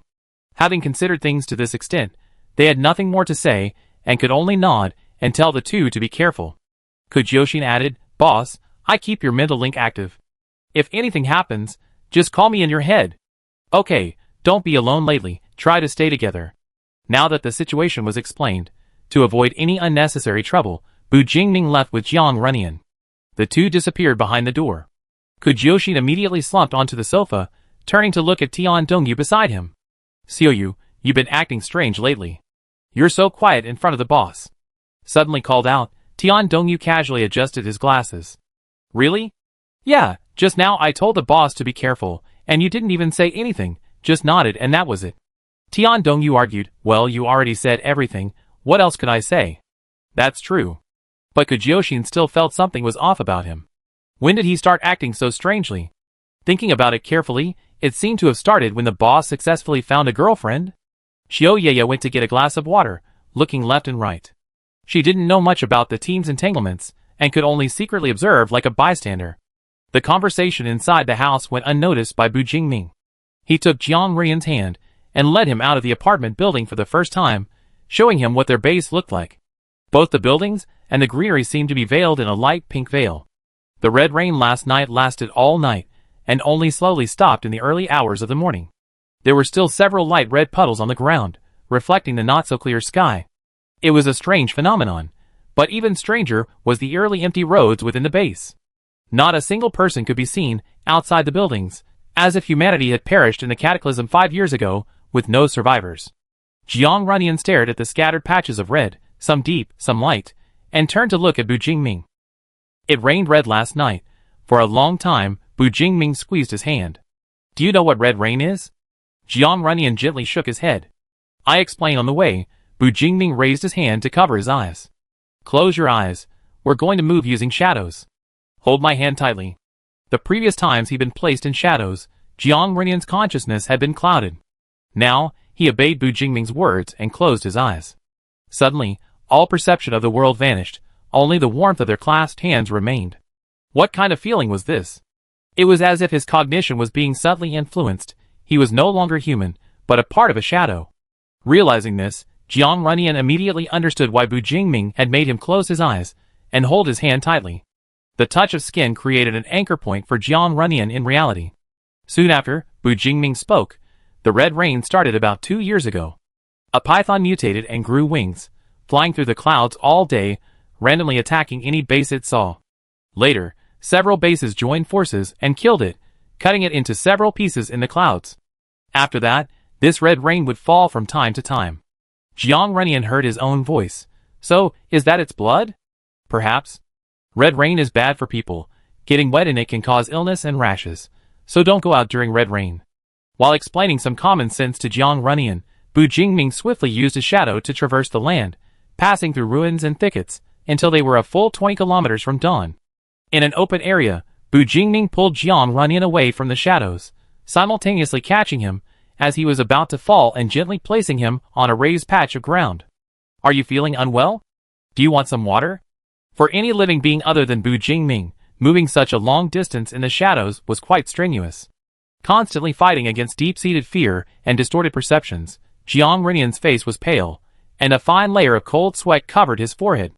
Having considered things to this extent, they had nothing more to say, and could only nod and tell the two to be careful. Jiuxin added, Boss, I keep your mental link active. If anything happens, just call me in your head. Okay, don't be alone lately, try to stay together. Now that the situation was explained, to avoid any unnecessary trouble, Bu Jingming left with Jiang Renian. The two disappeared behind the door. Jiuxin immediately slumped onto the sofa, turning to look at Tian Dongyu beside him. Xiaoyu, you've been acting strange lately. You're so quiet in front of the boss. Suddenly called out, Tian Dongyu casually adjusted his glasses. Really? Yeah, just now I told the boss to be careful, and you didn't even say anything, just nodded and that was it. Tian Dongyu argued, well, you already said everything, what else could I say? That's true. But Jiuxin still felt something was off about him. When did he start acting so strangely? Thinking about it carefully, it seemed to have started when the boss successfully found a girlfriend. Xiaoyaya went to get a glass of water, looking left and right. She didn't know much about the team's entanglements, and could only secretly observe like a bystander. The conversation inside the house went unnoticed by Bu Jingming. He took Jiang Renian's hand, and led him out of the apartment building for the first time, showing him what their base looked like. Both the buildings and the greenery seemed to be veiled in a light pink veil. The red rain last night lasted all night, and only slowly stopped in the early hours of the morning. There were still several light red puddles on the ground, reflecting the not-so-clear sky. It was a strange phenomenon, but even stranger was the eerily empty roads within the base. Not a single person could be seen outside the buildings, as if humanity had perished in the cataclysm 5 years ago, with no survivors. Jiang Renian stared at the scattered patches of red, some deep, some light, and turned to look at Bu Jingming. It rained red last night. For a long time, Bu Jingming squeezed his hand. Do you know what red rain is? Jiang Renian gently shook his head. I explain on the way. Bu Jingming raised his hand to cover his eyes. Close your eyes. We're going to move using shadows. Hold my hand tightly. The previous times he'd been placed in shadows, Jiang Renian's consciousness had been clouded. Now, he obeyed Bu Jingming's words and closed his eyes. Suddenly, all perception of the world vanished, only the warmth of their clasped hands remained. What kind of feeling was this? It was as if his cognition was being subtly influenced. He was no longer human, but a part of a shadow. Realizing this, Jiang Renian immediately understood why Bu Jingming had made him close his eyes and hold his hand tightly. The touch of skin created an anchor point for Jiang Renian in reality. Soon after, Bu Jingming spoke. The red rain started about 2 years ago. A python mutated and grew wings, flying through the clouds all day, randomly attacking any base it saw. Later, several bases joined forces and killed it, cutting it into several pieces in the clouds. After that, this red rain would fall from time to time. Jiang Renian heard his own voice. So, is that its blood? Perhaps. Red rain is bad for people. Getting wet in it can cause illness and rashes. So don't go out during red rain. While explaining some common sense to Jiang Renian, Bu Jingming swiftly used his shadow to traverse the land, passing through ruins and thickets, until they were a full 20 kilometers from dawn. In an open area, Bu Jingming pulled Jiang Renian away from the shadows, simultaneously catching him as he was about to fall and gently placing him on a raised patch of ground. Are you feeling unwell? Do you want some water? For any living being other than Bu Jingming, moving such a long distance in the shadows was quite strenuous. Constantly fighting against deep-seated fear and distorted perceptions, Jiang Renian's face was pale, and a fine layer of cold sweat covered his forehead.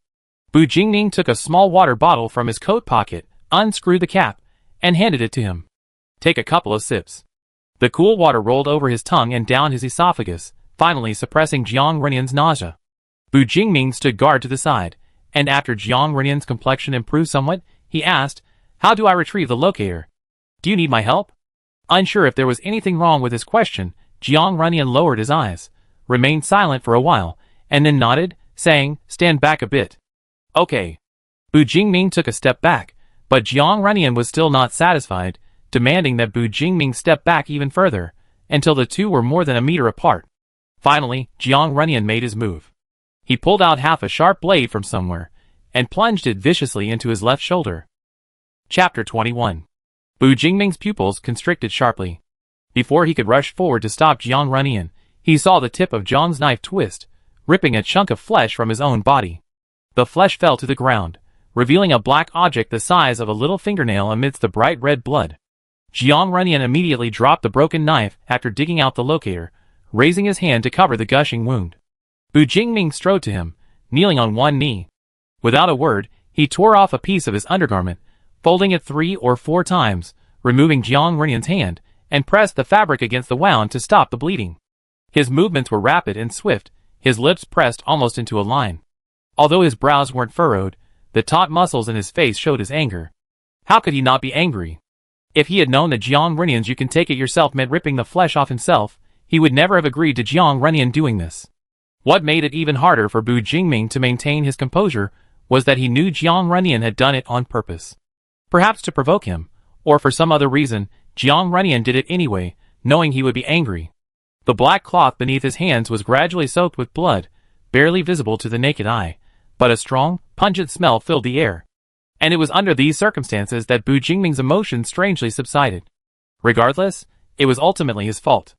Bu Jingming took a small water bottle from his coat pocket, unscrewed the cap, and handed it to him. Take a couple of sips. The cool water rolled over his tongue and down his esophagus, finally suppressing Jiang Renian's nausea. Bu Jingming stood guard to the side, and after Jiang Renian's complexion improved somewhat, he asked, "How do I retrieve the locator? Do you need my help?" Unsure if there was anything wrong with his question, Jiang Renian lowered his eyes, remained silent for a while, and then nodded, saying, "Stand back a bit." "Okay." Bu Jingming took a step back, but Jiang Renian was still not satisfied, demanding that Bu Jingming step back even further, until the two were more than a meter apart. Finally, Jiang Renian made his move. He pulled out half a sharp blade from somewhere, and plunged it viciously into his left shoulder. Chapter 21. Bu Jingming's pupils constricted sharply. Before he could rush forward to stop Jiang Renian, he saw the tip of Jiang's knife twist, ripping a chunk of flesh from his own body. The flesh fell to the ground, revealing a black object the size of a little fingernail amidst the bright red blood. Jiang Renian immediately dropped the broken knife after digging out the locator, raising his hand to cover the gushing wound. Bu Jingming strode to him, kneeling on one knee. Without a word, he tore off a piece of his undergarment, folding it 3 or 4 times, removing Jiang Renian's hand, and pressed the fabric against the wound to stop the bleeding. His movements were rapid and swift, his lips pressed almost into a line. Although his brows weren't furrowed, the taut muscles in his face showed his anger. How could he not be angry? If he had known that Jiang Renian's "you can take it yourself" meant ripping the flesh off himself, he would never have agreed to Jiang Renian doing this. What made it even harder for Bu Jingming to maintain his composure was that he knew Jiang Renian had done it on purpose. Perhaps to provoke him, or for some other reason, Jiang Renian did it anyway, knowing he would be angry. The black cloth beneath his hands was gradually soaked with blood, barely visible to the naked eye, but a strong, pungent smell filled the air. And it was under these circumstances that Bu Jingming's emotions strangely subsided. Regardless, it was ultimately his fault.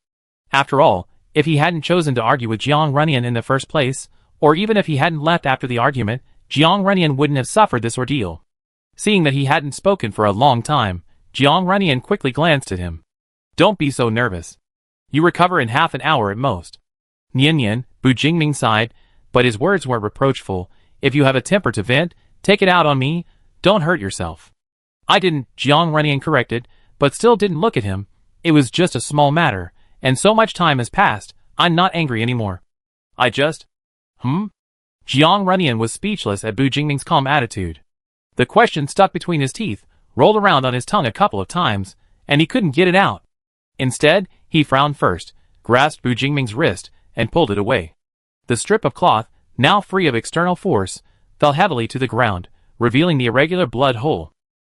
After all, if he hadn't chosen to argue with Jiang Renian in the first place, or even if he hadn't left after the argument, Jiang Renian wouldn't have suffered this ordeal. Seeing that he hadn't spoken for a long time, Jiang Renian quickly glanced at him. "Don't be so nervous. You recover in half an hour at most." "Nian," Bu Jingming sighed, but his words weren't reproachful. "If you have a temper to vent, take it out on me. Don't hurt yourself." "I didn't," Jiang Renian corrected, but still didn't look at him. "It was just a small matter, and so much time has passed, I'm not angry anymore. I just..." Jiang Renian was speechless at Bu Jingming's calm attitude. The question stuck between his teeth, rolled around on his tongue a couple of times, and he couldn't get it out. Instead, he frowned first, grasped Bu Jingming's wrist, and pulled it away. The strip of cloth, now free of external force, fell heavily to the ground, revealing the irregular blood hole.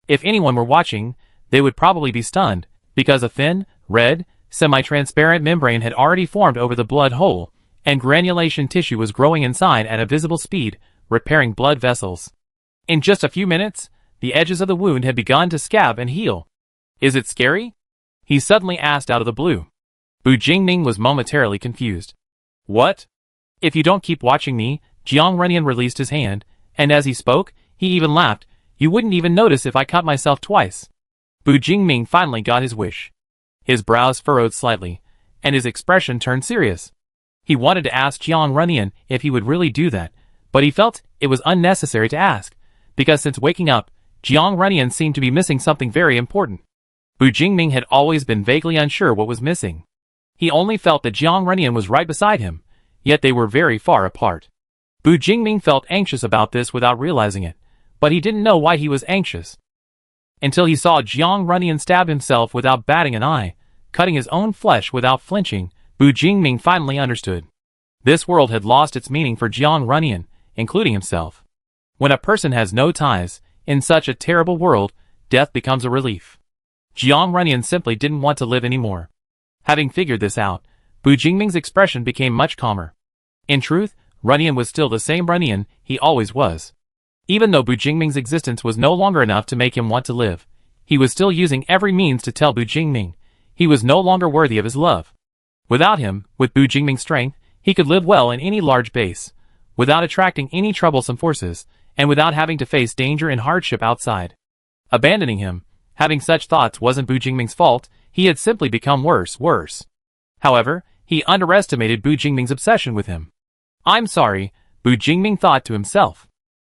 If anyone were watching, they would probably be stunned, because a thin, red, semi-transparent membrane had already formed over the blood hole, and granulation tissue was growing inside at a visible speed, repairing blood vessels. In just a few minutes, the edges of the wound had begun to scab and heal. "Is it scary?" he suddenly asked out of the blue. Bu Jingming was momentarily confused. "What?" "If you don't keep watching me," Jiang Renian released his hand, and as he spoke, he even laughed, "you wouldn't even notice if I cut myself twice." Bu Jingming finally got his wish. His brows furrowed slightly, and his expression turned serious. He wanted to ask Jiang Renian if he would really do that, but he felt it was unnecessary to ask, because since waking up, Jiang Renian seemed to be missing something very important. Bu Jingming had always been vaguely unsure what was missing. He only felt that Jiang Renian was right beside him, yet they were very far apart. Bu Jingming felt anxious about this without realizing it, but he didn't know why he was anxious. Until he saw Jiang Renian stab himself without batting an eye, cutting his own flesh without flinching, Bu Jingming finally understood. This world had lost its meaning for Jiang Renian, including himself. When a person has no ties, in such a terrible world, death becomes a relief. Jiang Renian simply didn't want to live anymore. Having figured this out, Bu Jingming's expression became much calmer. In truth, Renian was still the same Renian he always was. Even though Bu Jingming's existence was no longer enough to make him want to live, he was still using every means to tell Bu Jingming he was no longer worthy of his love. Without him, with Bu Jingming's strength, he could live well in any large base, without attracting any troublesome forces, and without having to face danger and hardship outside. Abandoning him, having such thoughts wasn't Bu Jingming's fault, he had simply become worse. However, he underestimated Bu Jingming's obsession with him. I'm sorry, Bu Jingming thought to himself.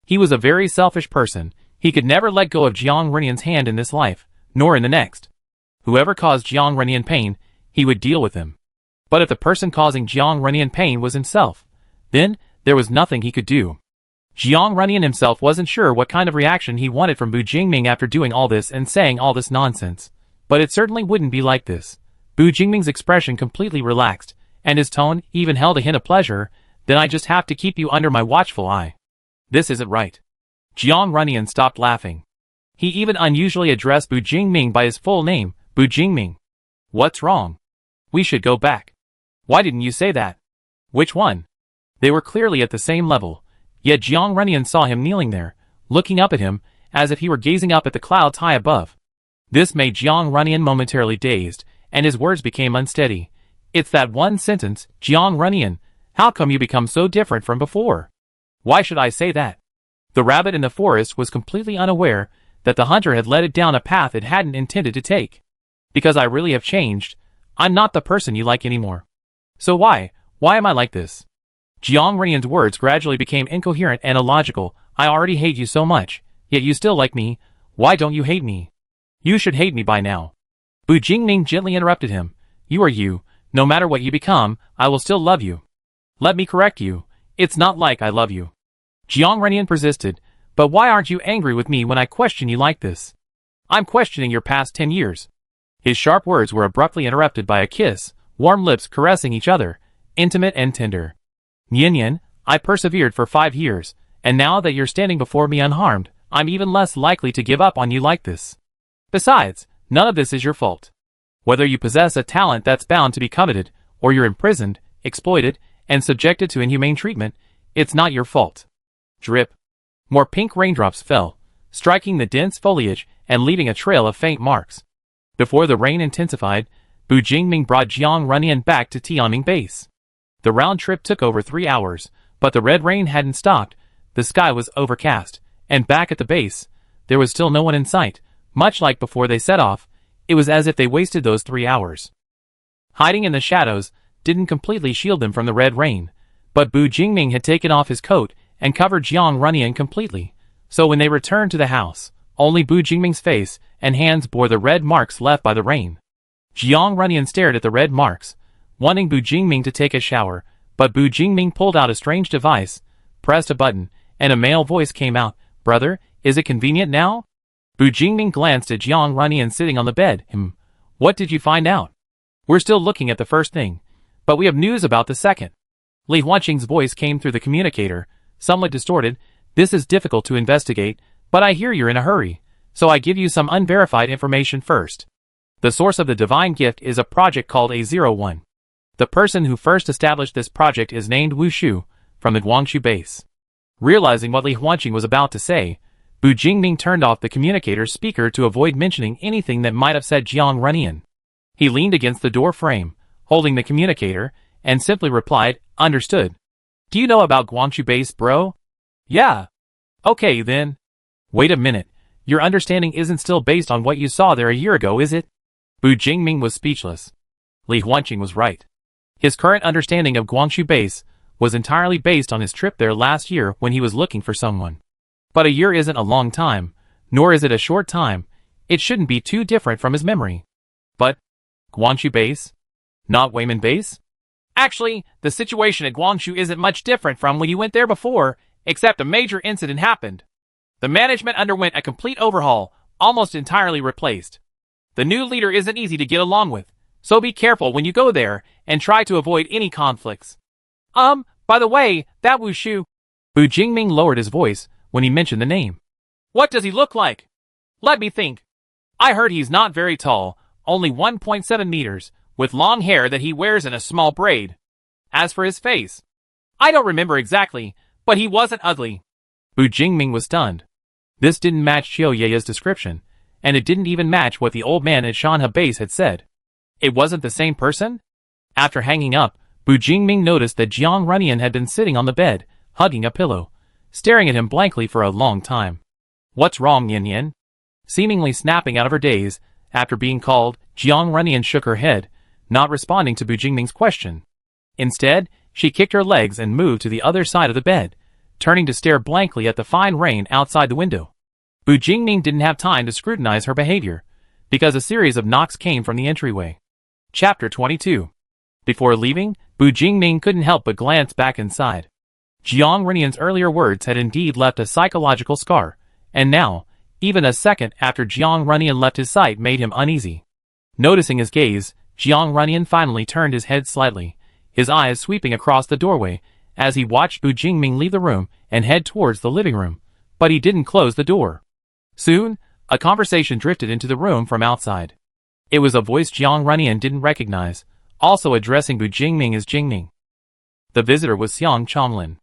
He was a very selfish person. He could never let go of Jiang Renian's hand in this life, nor in the next. Whoever caused Jiang Renian pain, he would deal with him. But if the person causing Jiang Renian pain was himself, then there was nothing he could do. Jiang Renian himself wasn't sure what kind of reaction he wanted from Bu Jingming after doing all this and saying all this nonsense. But it certainly wouldn't be like this. Bu Jingming's expression completely relaxed, and his tone even held a hint of pleasure. Then I just have to keep you under my watchful eye. This isn't right. Jiang Renian stopped laughing. He even unusually addressed Bu Jingming by his full name, Bu Jingming. What's wrong? We should go back. Why didn't you say that? Which one? They were clearly at the same level, yet Jiang Renian saw him kneeling there, looking up at him, as if he were gazing up at the clouds high above. This made Jiang Renian momentarily dazed, and his words became unsteady. It's that one sentence, Jiang Renian. How come you become so different from before? Why should I say that? The rabbit in the forest was completely unaware that the hunter had led it down a path it hadn't intended to take. Because I really have changed. I'm not the person you like anymore. So why am I like this? Jiang Renian's words gradually became incoherent and illogical. I already hate you so much, yet you still like me. Why don't you hate me? You should hate me by now. Bu Jingming gently interrupted him. You are you. No matter what you become, I will still love you. Let me correct you. It's not like I love you. Jiang Renian persisted. But why aren't you angry with me when I question you like this? I'm questioning your past 10 years. His sharp words were abruptly interrupted by a kiss, warm lips caressing each other, intimate and tender. Yin, I persevered for 5 years, and now that you're standing before me unharmed, I'm even less likely to give up on you like this. Besides, none of this is your fault. Whether you possess a talent that's bound to be coveted, or you're imprisoned, exploited, and subjected to inhumane treatment, it's not your fault. Drip. More pink raindrops fell, striking the dense foliage and leaving a trail of faint marks. Before the rain intensified, Bu Jingming brought Jiang Renian back to Tianming Base. The round trip took over 3 hours, but the red rain hadn't stopped. The sky was overcast, and back at the base, there was still no one in sight. Much like before they set off, it was as if they wasted those 3 hours. Hiding in the shadows didn't completely shield them from the red rain, but Bu Jingming had taken off his coat and covered Jiang Renian completely, so when they returned to the house, only Bu Jingming's face and hands bore the red marks left by the rain. Jiang Renian stared at the red marks, wanting Bu Jingming to take a shower, but Bu Jingming pulled out a strange device, pressed a button, and a male voice came out. Brother, is it convenient now? Bu Jingming glanced at Jiang Renian sitting on the bed. What did you find out? We're still looking at the first thing, but we have news about the second. Li Huanqing's voice came through the communicator, somewhat distorted. This is difficult to investigate, but I hear you're in a hurry, so I give you some unverified information first. The source of the divine gift is a project called A01. The person who first established this project is named Wu Shu, from the Guangzhou base. Realizing what Li Huanqing was about to say, Bu Jingming turned off the communicator's speaker to avoid mentioning anything that might upset Jiang Renian. He leaned against the door frame, holding the communicator, and simply replied, Understood. Do you know about Guangzhou base, bro? Yeah. Okay then. Wait a minute. Your understanding isn't still based on what you saw there a year ago, is it? Bu Jingming was speechless. Li Huanqing was right. His current understanding of Guangzhou base was entirely based on his trip there last year when he was looking for someone. But a year isn't a long time, nor is it a short time. It shouldn't be too different from his memory. But Guangzhou base? Not Weimin base? Actually, the situation at Guangzhou isn't much different from when you went there before, except a major incident happened. The management underwent a complete overhaul, almost entirely replaced. The new leader isn't easy to get along with, so be careful when you go there and try to avoid any conflicts. By the way, that Wu Shu. Bu Jingming lowered his voice when he mentioned the name. What does he look like? Let me think. I heard he's not very tall, only 1.7 meters, with long hair that he wears in a small braid. As for his face, I don't remember exactly, but he wasn't ugly. Bu Jingming was stunned. This didn't match Qiu Ye's description, and it didn't even match what the old man at Shanhe base had said. It wasn't the same person? After hanging up, Bu Jingming noticed that Jiang Renian had been sitting on the bed, hugging a pillow, staring at him blankly for a long time. What's wrong, Yin? Seemingly snapping out of her daze, after being called, Jiang Renian shook her head. not responding to Bu Jingming's question. Instead, she kicked her legs and moved to the other side of the bed, turning to stare blankly at the fine rain outside the window. Bu Jingming didn't have time to scrutinize her behavior, because a series of knocks came from the entryway. Chapter 22. Before leaving, Bu Jingming couldn't help but glance back inside. Jiang Renian's earlier words had indeed left a psychological scar, and now, even a second after Jiang Renian left his sight made him uneasy. Noticing his gaze, Jiang Renian finally turned his head slightly, his eyes sweeping across the doorway as he watched Bu Jingming leave the room and head towards the living room, but he didn't close the door. Soon, a conversation drifted into the room from outside. It was a voice Jiang Renian didn't recognize, also addressing Bu Jingming as Jingming. The visitor was Xiang Changlin.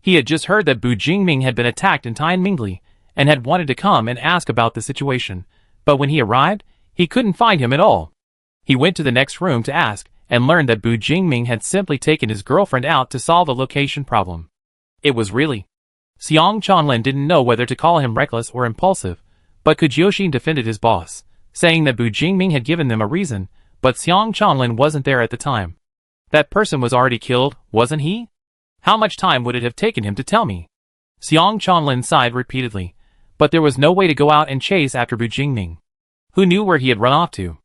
He had just heard that Bu Jingming had been attacked in Tianmingli and had wanted to come and ask about the situation, but when he arrived, he couldn't find him at all. He went to the next room to ask and learned that Bu Jingming had simply taken his girlfriend out to solve a location problem. It was really. Xiang Changlin didn't know whether to call him reckless or impulsive, but Kujioshin defended his boss, saying that Bu Jingming had given them a reason, but Xiang Changlin wasn't there at the time. That person was already killed, wasn't he? How much time would it have taken him to tell me? Xiang Changlin sighed repeatedly, but there was no way to go out and chase after Bu Jingming. Who knew where he had run off to?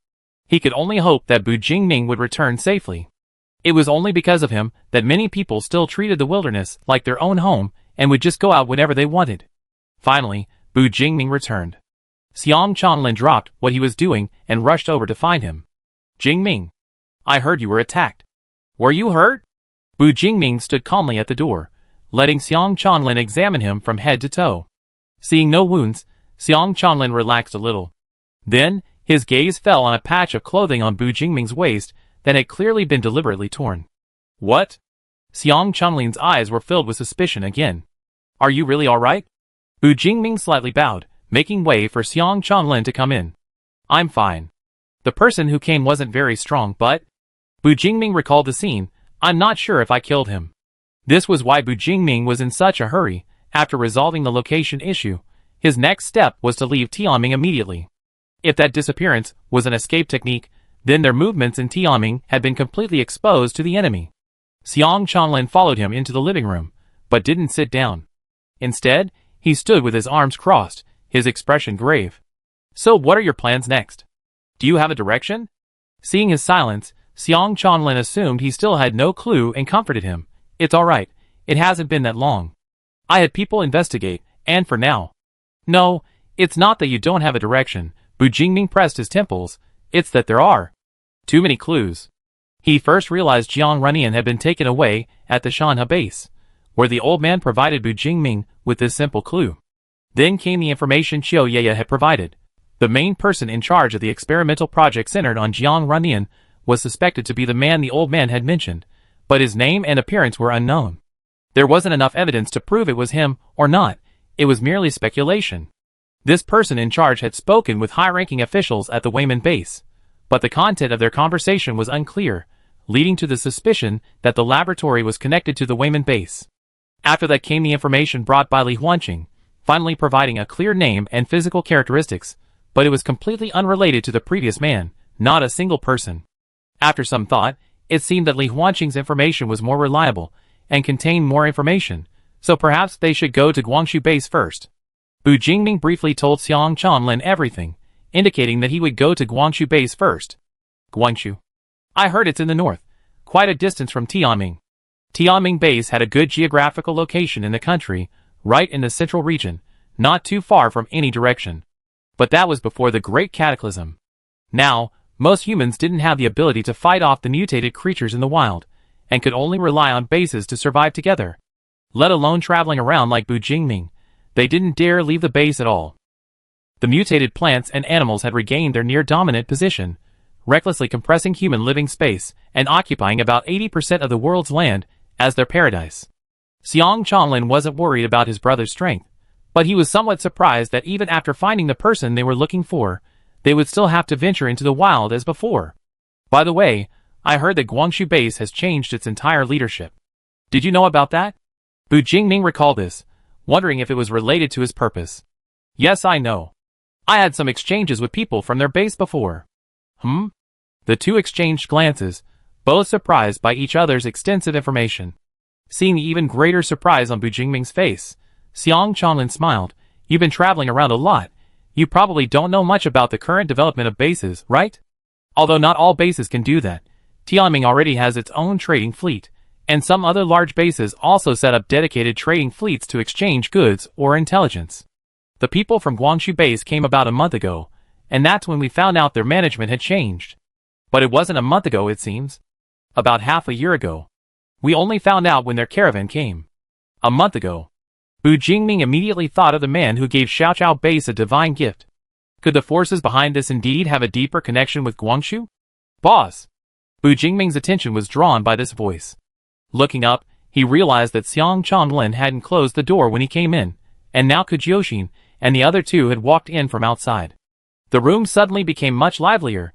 He could only hope that Bu Jingming would return safely. It was only because of him that many people still treated the wilderness like their own home and would just go out whenever they wanted. Finally, Bu Jingming returned. Xiang Changlin dropped what he was doing and rushed over to find him. Jingming, I heard you were attacked. Were you hurt? Bu Jingming stood calmly at the door, letting Xiang Changlin examine him from head to toe. Seeing no wounds, Xiang Changlin relaxed a little. Then, his gaze fell on a patch of clothing on Bu Jingming's waist that had clearly been deliberately torn. What? Xiang Chanlin's eyes were filled with suspicion again. Are you really all right? Bu Jingming slightly bowed, making way for Xiang Changlin to come in. I'm fine. The person who came wasn't very strong, but... Bu Jingming recalled the scene. I'm not sure if I killed him. This was why Bu Jingming was in such a hurry. After resolving the location issue, his next step was to leave Tianming immediately. If that disappearance was an escape technique, then their movements in Tianming had been completely exposed to the enemy. Xiang Changlin followed him into the living room, but didn't sit down. Instead, he stood with his arms crossed, his expression grave. So what are your plans next? Do you have a direction? Seeing his silence, Xiang Changlin assumed he still had no clue and comforted him. It's alright, it hasn't been that long. I had people investigate, and for now. No, it's not that you don't have a direction, Bu Jingming pressed his temples, it's that there are too many clues. He first realized Jiang Renian had been taken away at the Shanha base, where the old man provided Bu Jingming with this simple clue. Then came the information Qiu Yeye had provided. The main person in charge of the experimental project centered on Jiang Renian was suspected to be the man the old man had mentioned, but his name and appearance were unknown. There wasn't enough evidence to prove it was him or not, it was merely speculation. This person in charge had spoken with high-ranking officials at the Wayman base, but the content of their conversation was unclear, leading to the suspicion that the laboratory was connected to the Wayman base. After that came the information brought by Li Huanqing, finally providing a clear name and physical characteristics, but it was completely unrelated to the previous man, not a single person. After some thought, it seemed that Li Huanqing's information was more reliable and contained more information, so perhaps they should go to Guangxu base first. Bu Jingming briefly told Xiang Changlin everything, indicating that he would go to Guangxu base first. Guangxu. I heard it's in the north, quite a distance from Tianming. Tianming base had a good geographical location in the country, right in the central region, not too far from any direction. But that was before the Great Cataclysm. Now, most humans didn't have the ability to fight off the mutated creatures in the wild, and could only rely on bases to survive together. Let alone traveling around like Bu Jingming, they didn't dare leave the base at all. The mutated plants and animals had regained their near-dominant position, recklessly compressing human living space and occupying about 80% of the world's land as their paradise. Xiang Changlin wasn't worried about his brother's strength, but he was somewhat surprised that even after finding the person they were looking for, they would still have to venture into the wild as before. By the way, I heard that Guangxu base has changed its entire leadership. Did you know about that? Bu Jingming recalled this, wondering if it was related to his purpose. Yes, I know. I had some exchanges with people from their base before. The two exchanged glances, both surprised by each other's extensive information. Seeing the even greater surprise on Bu Jingming's face, Xiang Chanlin smiled. You've been traveling around a lot. You probably don't know much about the current development of bases, right? Although not all bases can do that. Tianming already has its own trading fleet, and some other large bases also set up dedicated trading fleets to exchange goods or intelligence. The people from Guangxu base came about a month ago, and that's when we found out their management had changed. But it wasn't a month ago, it seems. About half a year ago. We only found out when their caravan came. A month ago. Bu Jingming immediately thought of the man who gave Xiaochao base a divine gift. Could the forces behind this indeed have a deeper connection with Guangxu? Boss! Bu Jingming's attention was drawn by this voice. Looking up, he realized that Xiang Chanlin hadn't closed the door when he came in, and now Kujioshin and the other two had walked in from outside. The room suddenly became much livelier.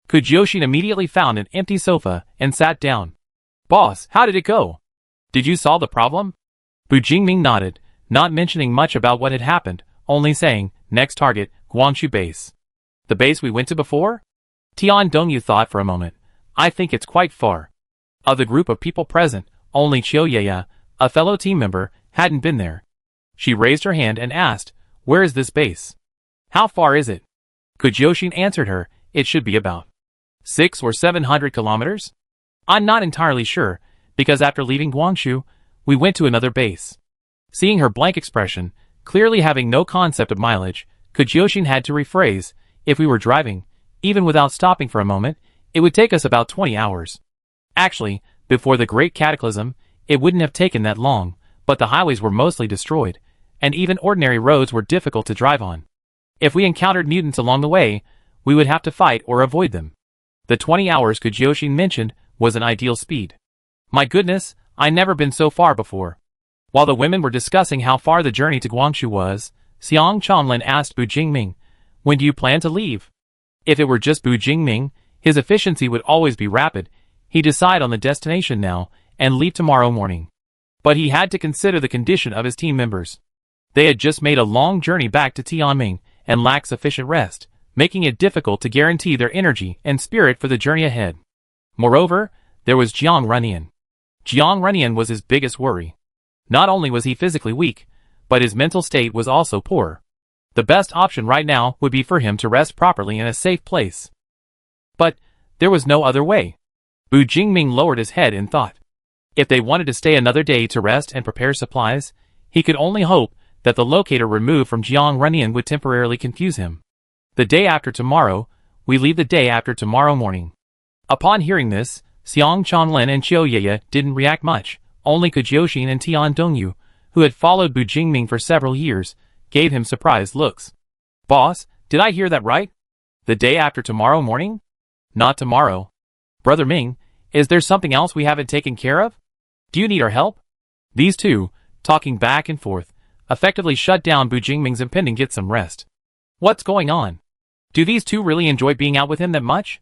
Kujioshin immediately found an empty sofa and sat down. Boss, how did it go? Did you solve the problem? Bu Jingming nodded, not mentioning much about what had happened, only saying, next target, Guangxu base. The base we went to before? Tian Dongyu thought for a moment. I think it's quite far. Of the group of people present, only Qiu Yaya, a fellow team member, hadn't been there. She raised her hand and asked, where is this base? How far is it? Kujioshin answered her, it should be about 600 or 700 kilometers? I'm not entirely sure, because after leaving Guangxu, we went to another base. Seeing her blank expression, clearly having no concept of mileage, Kujioshin had to rephrase, if we were driving, even without stopping for a moment, it would take us about 20 hours. Actually, before the Great Cataclysm, it wouldn't have taken that long, but the highways were mostly destroyed, and even ordinary roads were difficult to drive on. If we encountered mutants along the way, we would have to fight or avoid them. The 20 hours Kujioshin mentioned was an ideal speed. My goodness, I'd never been so far before. While the women were discussing how far the journey to Guangxu was, Xiang Chanlin asked Bu Jingming, when do you plan to leave? If it were just Bu Jingming, his efficiency would always be rapid. He'd decide on the destination now and leave tomorrow morning. But he had to consider the condition of his team members. They had just made a long journey back to Tianming and lacked sufficient rest, making it difficult to guarantee their energy and spirit for the journey ahead. Moreover, there was Jiang Runyan. Jiang Runyan was his biggest worry. Not only was he physically weak, but his mental state was also poor. The best option right now would be for him to rest properly in a safe place. But there was no other way. Bu Jingming lowered his head in thought. If they wanted to stay another day to rest and prepare supplies, he could only hope that the locator removed from Jiang Runyan would temporarily confuse him. The day after tomorrow, we leave the day after tomorrow morning. Upon hearing this, Xiang Chanlin and Qiu Yaya didn't react much. Only Kujioshin and Tian Dongyu, who had followed Bu Jingming for several years, gave him surprised looks. Boss, did I hear that right? The day after tomorrow morning? Not tomorrow. Brother Ming, is there something else we haven't taken care of? Do you need our help? These two, talking back and forth, effectively shut down Bu Jingming's impending get some rest. What's going on? Do these two really enjoy being out with him that much?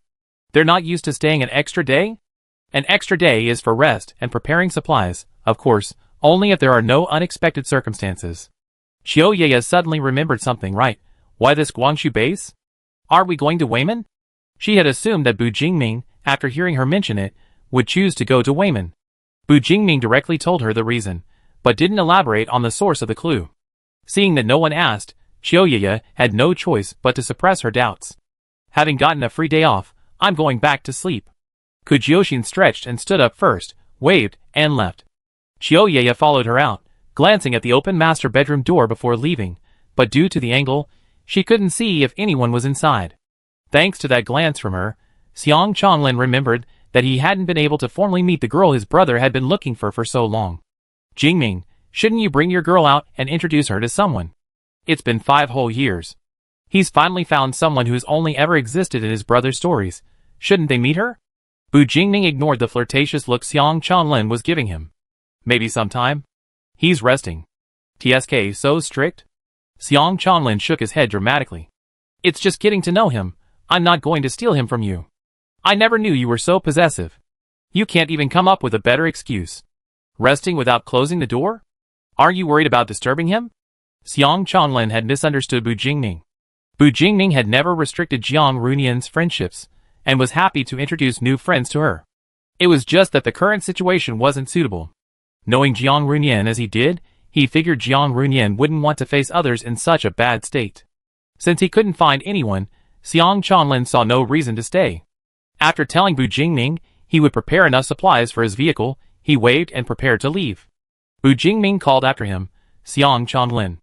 They're not used to staying an extra day? An extra day is for rest and preparing supplies, of course, only if there are no unexpected circumstances. Qiu Yaya suddenly remembered something, right? Why this Guangxu base? Are we going to Wayman? She had assumed that Bu Jingming, after hearing her mention it, would choose to go to Wayman. Bu Jingming directly told her the reason, but didn't elaborate on the source of the clue. Seeing that no one asked, Qiu Yaya had no choice but to suppress her doubts. Having gotten a free day off, I'm going back to sleep. Kujioshin stretched and stood up first, waved, and left. Qiu Yaya followed her out, glancing at the open master bedroom door before leaving, but due to the angle, she couldn't see if anyone was inside. Thanks to that glance from her, Xiang Chanlin remembered that he hadn't been able to formally meet the girl his brother had been looking for so long. Jingming, shouldn't you bring your girl out and introduce her to someone? It's been 5 whole years. He's finally found someone who's only ever existed in his brother's stories. Shouldn't they meet her? Bu Jingming ignored the flirtatious look Xiang Chanlin was giving him. Maybe sometime. He's resting. TSK so strict? Xiang Chanlin shook his head dramatically. It's just getting to know him. I'm not going to steal him from you. I never knew you were so possessive. You can't even come up with a better excuse. Resting without closing the door? Aren't you worried about disturbing him? Xiang Chanlin had misunderstood Bu Jingming. Bu Jingming had never restricted Jiang Runyan's friendships, and was happy to introduce new friends to her. It was just that the current situation wasn't suitable. Knowing Jiang Runyan as he did, he figured Jiang Runyan wouldn't want to face others in such a bad state. Since he couldn't find anyone, Xiang Chanlin saw no reason to stay. After telling Bu Jingming he would prepare enough supplies for his vehicle, he waved and prepared to leave. Bu Jingming called after him, "Xiang Chanlin."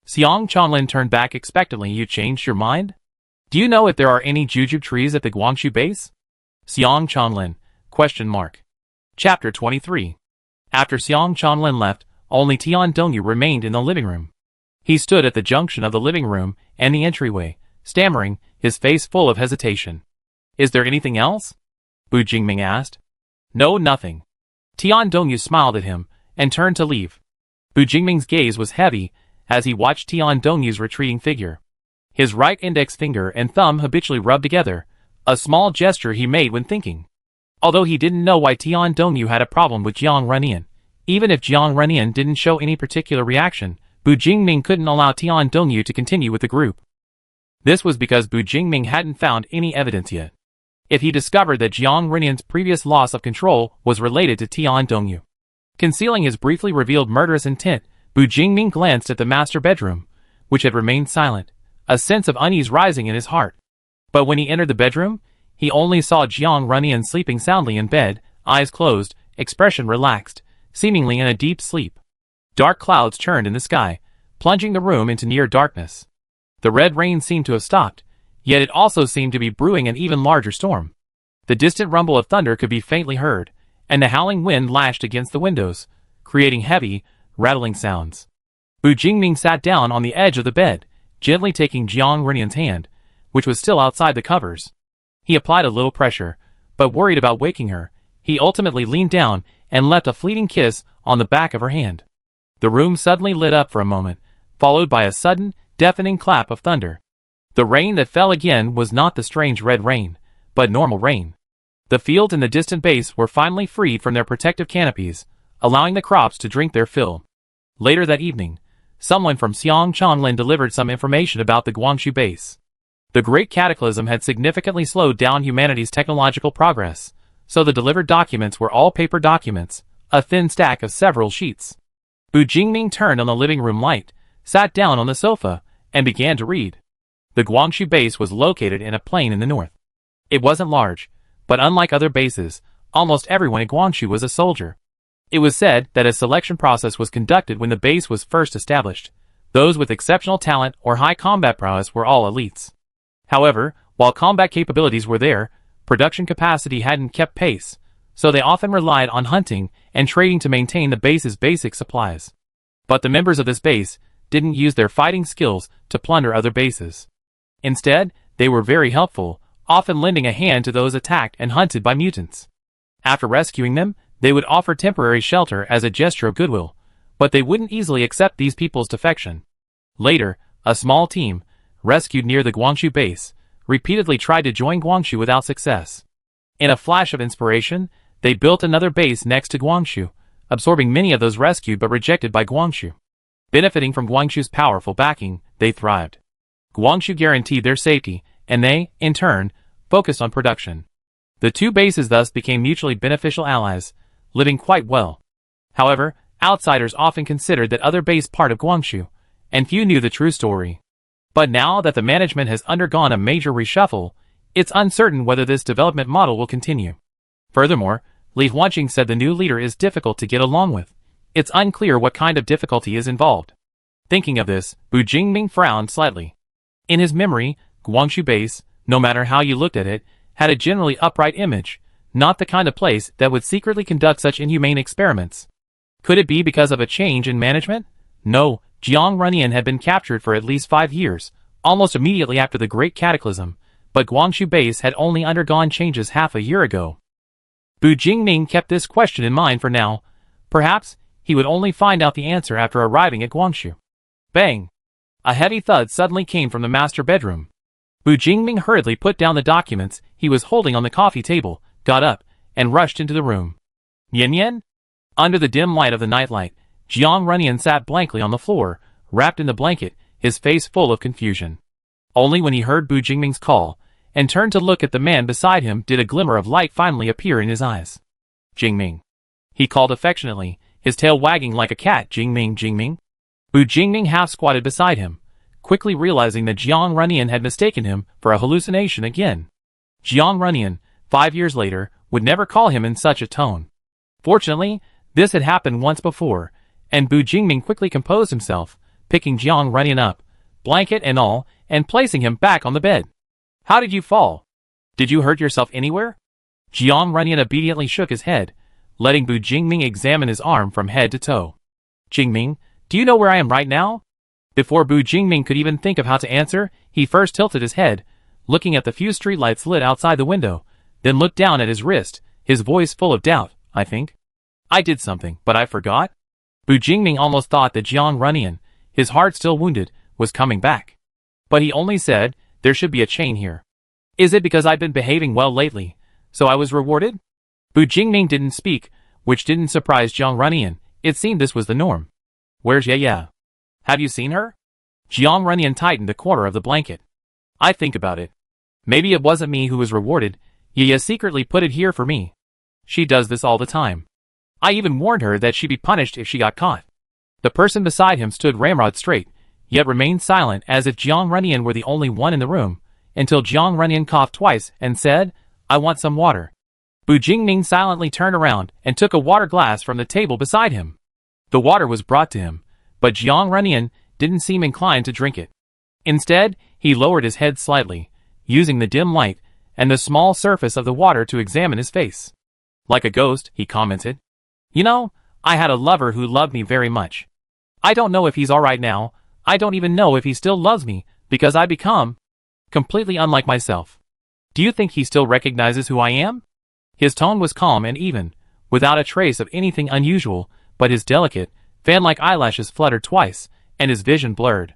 Xiang Chanlin turned back expectantly. "You changed your mind? Do you know if there are any jujube trees at the Guangxu base?" Xiang Chanlin, ? Chapter 23. After Xiang Chanlin left, only Tian Dongyu remained in the living room. He stood at the junction of the living room and the entryway, stammering, his face full of hesitation. "Is there anything else?" Bu Jingming asked. "No, nothing." Tian Dongyu smiled at him and turned to leave. Bu Jingming's gaze was heavy as he watched Tian Dongyu's retreating figure. His right index finger and thumb habitually rubbed together, a small gesture he made when thinking. Although he didn't know why Tian Dongyu had a problem with Jiang Runyan, even if Jiang Runyan didn't show any particular reaction, Bu Jingming couldn't allow Tian Dongyu to continue with the group. This was because Bu Jingming hadn't found any evidence yet. If he discovered that Jiang Runyan's previous loss of control was related to Tian Dongyu. Concealing his briefly revealed murderous intent, Bu Jingming glanced at the master bedroom, which had remained silent, a sense of unease rising in his heart. But when he entered the bedroom, he only saw Jiang Runyan sleeping soundly in bed, eyes closed, expression relaxed, seemingly in a deep sleep. Dark clouds churned in the sky, plunging the room into near darkness. The red rain seemed to have stopped, yet it also seemed to be brewing an even larger storm. The distant rumble of thunder could be faintly heard, and the howling wind lashed against the windows, creating heavy, rattling sounds. Bu Jingming sat down on the edge of the bed, gently taking Jiang Runyan's hand, which was still outside the covers. He applied a little pressure, but worried about waking her, he ultimately leaned down and left a fleeting kiss on the back of her hand. The room suddenly lit up for a moment, followed by a sudden, deafening clap of thunder. The rain that fell again was not the strange red rain, but normal rain. The fields in the distant base were finally freed from their protective canopies, allowing the crops to drink their fill. Later that evening, someone from Xiang Chanlin delivered some information about the Guangxu base. The Great Cataclysm had significantly slowed down humanity's technological progress, so the delivered documents were all paper documents, a thin stack of several sheets. Bu Jingming turned on the living room light, sat down on the sofa, and began to read. The Guangxu base was located in a plain in the north. It wasn't large, but unlike other bases, almost everyone in Guangxu was a soldier. It was said that a selection process was conducted when the base was first established. Those with exceptional talent or high combat prowess were all elites. However, while combat capabilities were there, production capacity hadn't kept pace, so they often relied on hunting and trading to maintain the base's basic supplies. But the members of this base didn't use their fighting skills to plunder other bases. Instead, they were very helpful, often lending a hand to those attacked and hunted by mutants. After rescuing them, they would offer temporary shelter as a gesture of goodwill, but they wouldn't easily accept these people's defection. Later, a small team, rescued near the Guangxu base, repeatedly tried to join Guangxu without success. In a flash of inspiration, they built another base next to Guangxu, absorbing many of those rescued but rejected by Guangxu. Benefiting from Guangxu's powerful backing, they thrived. Guangxu guaranteed their safety, and they, in turn, focused on production. The two bases thus became mutually beneficial allies, living quite well. However, outsiders often considered that other base part of Guangxu, and few knew the true story. But now that the management has undergone a major reshuffle, it's uncertain whether this development model will continue. Furthermore, Li Huanqing said the new leader is difficult to get along with. It's unclear what kind of difficulty is involved. Thinking of this, Bu Jingming frowned slightly. In his memory, Guangxu base, no matter how you looked at it, had a generally upright image, not the kind of place that would secretly conduct such inhumane experiments. Could it be because of a change in management? No, Jiang Runyan had been captured for at least 5 years, almost immediately after the Great Cataclysm, but Guangxu base had only undergone changes half a year ago. Bu Jingming kept this question in mind for now. Perhaps he would only find out the answer after arriving at Guangxu. Bang! A heavy thud suddenly came from the master bedroom. Bu Jingming hurriedly put down the documents he was holding on the coffee table, got up, and rushed into the room. Yan Yan? Under the dim light of the nightlight, Jiang Runyan sat blankly on the floor, wrapped in the blanket, his face full of confusion. Only when he heard Bu Jingming's call, and turned to look at the man beside him, did a glimmer of light finally appear in his eyes. Jingming, he called affectionately, his tail wagging like a cat. Jingming, Jingming. Bu Jingming half squatted beside him, quickly realizing that Jiang Runyan had mistaken him for a hallucination again. Jiang Runyan, 5 years later, would never call him in such a tone. Fortunately, this had happened once before, and Bu Jingming quickly composed himself, picking Jiang Runyan up, blanket and all, and placing him back on the bed. How did you fall? Did you hurt yourself anywhere? Jiang Runyan obediently shook his head, letting Bu Jingming examine his arm from head to toe. Jingming, do you know where I am right now? Before Bu Jingming could even think of how to answer, he first tilted his head, looking at the few streetlights lit outside the window, then looked down at his wrist, his voice full of doubt. I think I did something, but I forgot. Bu Jingming almost thought that Jiang Runyan, his heart still wounded, was coming back. But he only said, there should be a chain here. Is it because I've been behaving well lately, so I was rewarded? Bu Jingming didn't speak, which didn't surprise Jiang Runyan. It seemed this was the norm. Where's Yaya? Have you seen her? Jiang Runyan tightened the corner of the blanket. I think about it. Maybe it wasn't me who was rewarded. Yaya secretly put it here for me. She does this all the time. I even warned her that she'd be punished if she got caught. The person beside him stood ramrod straight, yet remained silent as if Jiang Runyan were the only one in the room, until Jiang Runyan coughed twice and said, I want some water. Bu Jingming silently turned around and took a water glass from the table beside him. The water was brought to him, but Jiang Runyan didn't seem inclined to drink it. Instead, he lowered his head slightly, using the dim light and the small surface of the water to examine his face. Like a ghost, he commented. You know, I had a lover who loved me very much. I don't know if he's alright now. I don't even know if he still loves me, because I become completely unlike myself. Do you think he still recognizes who I am? His tone was calm and even, without a trace of anything unusual, but his delicate, fan-like eyelashes fluttered twice, and his vision blurred.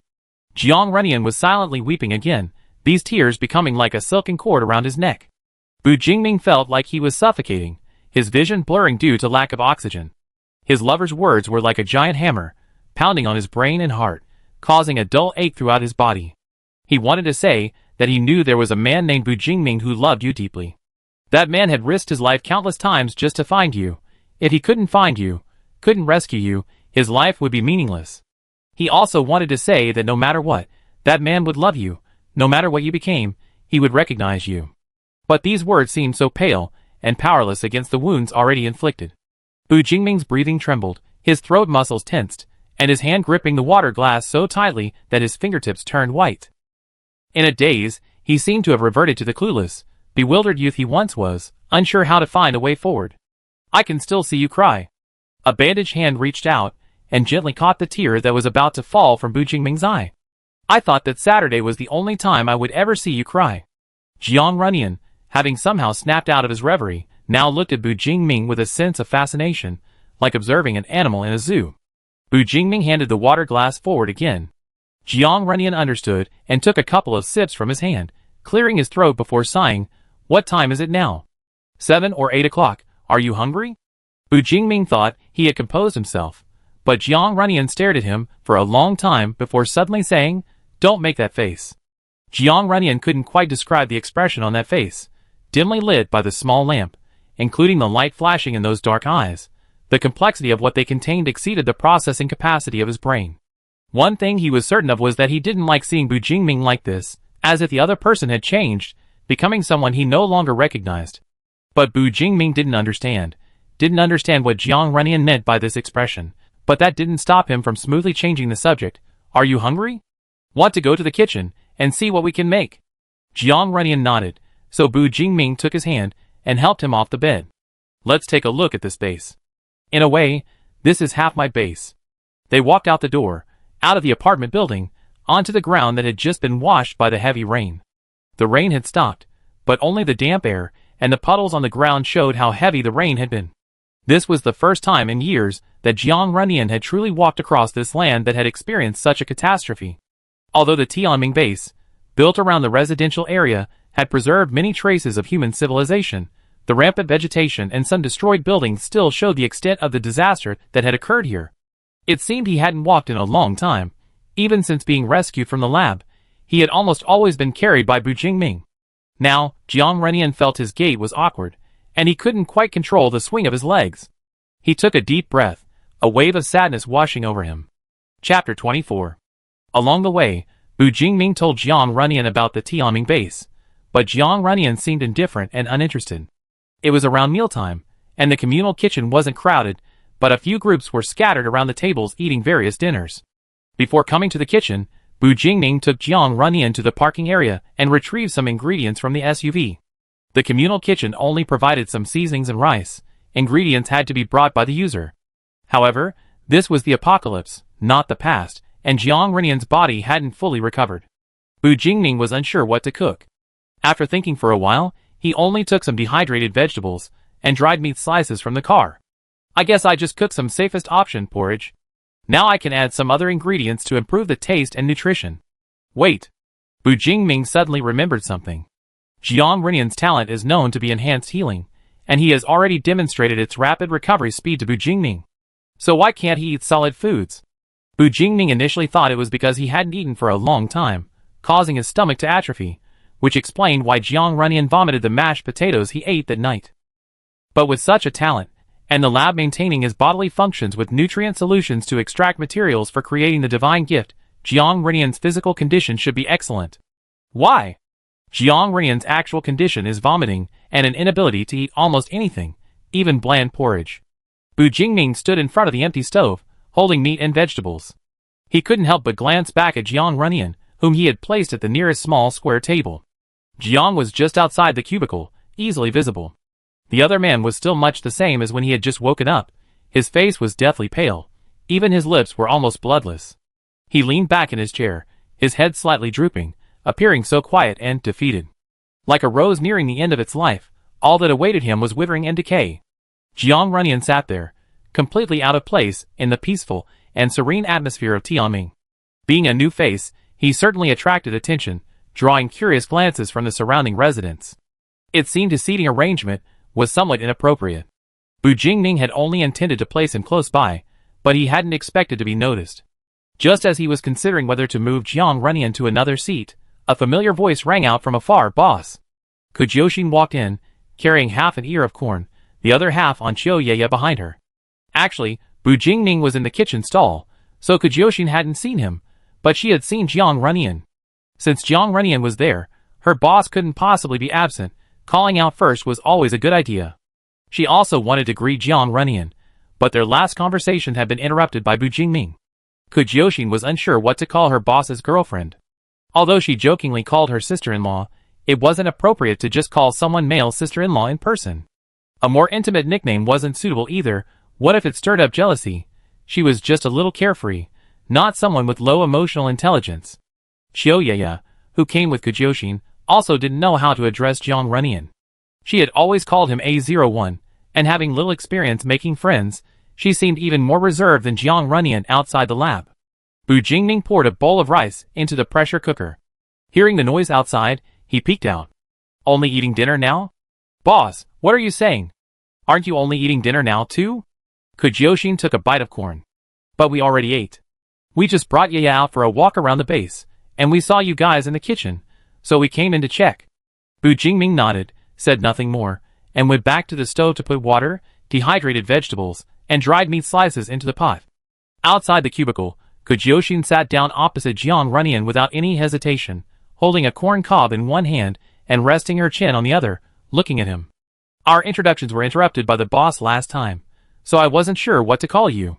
Jiang Runyan was silently weeping again, these tears becoming like a silken cord around his neck. Bu Jingming felt like he was suffocating, his vision blurring due to lack of oxygen. His lover's words were like a giant hammer, pounding on his brain and heart, causing a dull ache throughout his body. He wanted to say that he knew there was a man named Bu Jingming who loved you deeply. That man had risked his life countless times just to find you. If he couldn't find you, couldn't rescue you, his life would be meaningless. He also wanted to say that no matter what, that man would love you, no matter what you became, he would recognize you. But these words seemed so pale and powerless against the wounds already inflicted. Bu Jingming's breathing trembled, his throat muscles tensed, and his hand gripping the water glass so tightly that his fingertips turned white. In a daze, he seemed to have reverted to the clueless, bewildered youth he once was, unsure how to find a way forward. I can still see you cry. A bandaged hand reached out and gently caught the tear that was about to fall from Bu Jingming's eye. I thought that Saturday was the only time I would ever see you cry. Jiang Runyan, having somehow snapped out of his reverie, now looked at Bu Jingming with a sense of fascination, like observing an animal in a zoo. Bu Jingming handed the water glass forward again. Jiang Runyan understood and took a couple of sips from his hand, clearing his throat before sighing, What time is it now? 7 or 8 o'clock. Are you hungry? Bu Jingming thought he had composed himself, but Jiang Runyan stared at him for a long time before suddenly saying, Don't make that face. Jiang Runyan couldn't quite describe the expression on that face, dimly lit by the small lamp, including the light flashing in those dark eyes. The complexity of what they contained exceeded the processing capacity of his brain. One thing he was certain of was that he didn't like seeing Bu Jingming like this, as if the other person had changed, becoming someone he no longer recognized. But Bu Jingming didn't understand what Jiang Runyan meant by this expression, but that didn't stop him from smoothly changing the subject. Are you hungry? Want to go to the kitchen and see what we can make? Jiang Runyan nodded, so Bu Jingming took his hand and helped him off the bed. Let's take a look at this base. In a way, this is half my base. They walked out the door, out of the apartment building, onto the ground that had just been washed by the heavy rain. The rain had stopped, but only the damp air and the puddles on the ground showed how heavy the rain had been. This was the first time in years that Jiang Runyan had truly walked across this land that had experienced such a catastrophe. Although the Tianming base, built around the residential area, had preserved many traces of human civilization, the rampant vegetation and some destroyed buildings still showed the extent of the disaster that had occurred here. It seemed he hadn't walked in a long time. Even since being rescued from the lab, he had almost always been carried by Bu Jingming. Now, Jiang Renyan felt his gait was awkward, and he couldn't quite control the swing of his legs. He took a deep breath, a wave of sadness washing over him. Chapter 24. Along the way, Bu Jingming told Jiang Renyan about the Tianming base, but Jiang Renyan seemed indifferent and uninterested. It was around mealtime, and the communal kitchen wasn't crowded, but a few groups were scattered around the tables eating various dinners. Before coming to the kitchen, Bu Jingming took Jiang Renyan to the parking area and retrieved some ingredients from the SUV. The communal kitchen only provided some seasonings and rice. Ingredients had to be brought by the user. However, this was the apocalypse, not the past, and Jiang Renyan's body hadn't fully recovered. Bu Jingming was unsure what to cook. After thinking for a while, he only took some dehydrated vegetables and dried meat slices from the car. I guess I just cooked some safest option porridge. Now I can add some other ingredients to improve the taste and nutrition. Wait. Bu Jingming suddenly remembered something. Jiang Renyan's talent is known to be enhanced healing, and he has already demonstrated its rapid recovery speed to Bu Jingming. So why can't he eat solid foods? Bu Jingming initially thought it was because he hadn't eaten for a long time, causing his stomach to atrophy, which explained why Jiang Renyan vomited the mashed potatoes he ate that night. But with such a talent, and the lab maintaining his bodily functions with nutrient solutions to extract materials for creating the divine gift, Jiang Renyan's physical condition should be excellent. Why? Jiang Renyan's actual condition is vomiting and an inability to eat almost anything, even bland porridge. Bu Jingming stood in front of the empty stove, holding meat and vegetables. He couldn't help but glance back at Jiang Renyan, whom he had placed at the nearest small square table. Jiang was just outside the cubicle, easily visible. The other man was still much the same as when he had just woken up. His face was deathly pale. Even his lips were almost bloodless. He leaned back in his chair, his head slightly drooping, appearing so quiet and defeated. Like a rose nearing the end of its life, all that awaited him was withering and decay. Jiang Renyan sat there, completely out of place in the peaceful and serene atmosphere of Tianming. Being a new face, he certainly attracted attention, drawing curious glances from the surrounding residents. It seemed his seating arrangement was somewhat inappropriate. Bu Jingming had only intended to place him close by, but he hadn't expected to be noticed. Just as he was considering whether to move Jiang Renyan to another seat, a familiar voice rang out from afar, "Boss!" Kujoshin walked in, carrying half an ear of corn, the other half on Qiu behind her. Actually, Bu Jingming was in the kitchen stall, so Kujoshin hadn't seen him, but she had seen Jiang Renyan. Since Jiang Renyan was there, her boss couldn't possibly be absent. Calling out first was always a good idea. She also wanted to greet Jiang Renyan, but their last conversation had been interrupted by Bu Jingming. Kujoshin was unsure what to call her boss's girlfriend. Although she jokingly called her sister-in-law, it wasn't appropriate to just call someone male sister-in-law in person. A more intimate nickname wasn't suitable either. What if it stirred up jealousy? She was just a little carefree, not someone with low emotional intelligence. Qiu, who came with Kujoshin, also didn't know how to address Jiang Renyan. She had always called him A01, and having little experience making friends, she seemed even more reserved than Jiang Renyan outside the lab. Bu Jingming poured a bowl of rice into the pressure cooker. Hearing the noise outside, he peeked out. "Only eating dinner now? Boss, what are you saying? Aren't you only eating dinner now too?" Kujoshin took a bite of corn. "But we already ate. We just brought Yaya out for a walk around the base, and we saw you guys in the kitchen, so we came in to check." Bu Jingming nodded, said nothing more, and went back to the stove to put water, dehydrated vegetables, and dried meat slices into the pot. Outside the cubicle, Kujoshin sat down opposite Jiang Renyan without any hesitation, holding a corn cob in one hand and resting her chin on the other, looking at him. "Our introductions were interrupted by the boss last time, so I wasn't sure what to call you.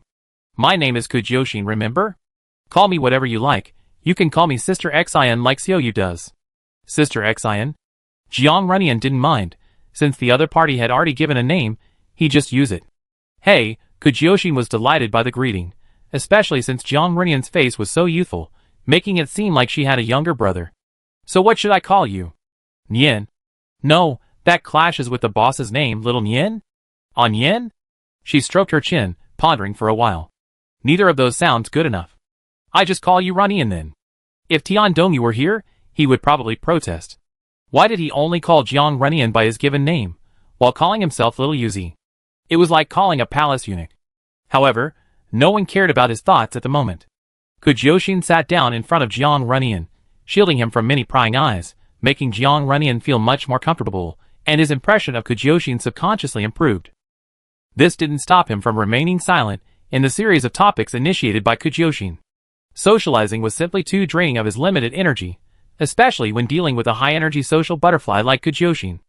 My name is Kujoshin, remember? Call me whatever you like. You can call me Sister Xian like Xiu does." Sister Xian? Jiang Renyan didn't mind. Since the other party had already given a name, he just used it. "Hey," Kujoshin was delighted by the greeting, especially since Jiang Renyan's face was so youthful, making it seem like she had a younger brother. "So what should I call you? Nian?" "No, that clashes with the boss's name, little Nian." "On Nian?" She stroked her chin, pondering for a while. "Neither of those sounds good enough. I just call you Renyan then." If Tian Dongyu were here, he would probably protest. Why did he only call Jiang Renyan by his given name, while calling himself Little Yuzi? It was like calling a palace eunuch. However, no one cared about his thoughts at the moment. Kujoshin sat down in front of Jiang Renyan, shielding him from many prying eyes, making Jiang Runyan feel much more comfortable, and his impression of Kujyoshin subconsciously improved. This didn't stop him from remaining silent in the series of topics initiated by Kujyoshin. Socializing was simply too draining of his limited energy, especially when dealing with a high-energy social butterfly like Kujyoshin.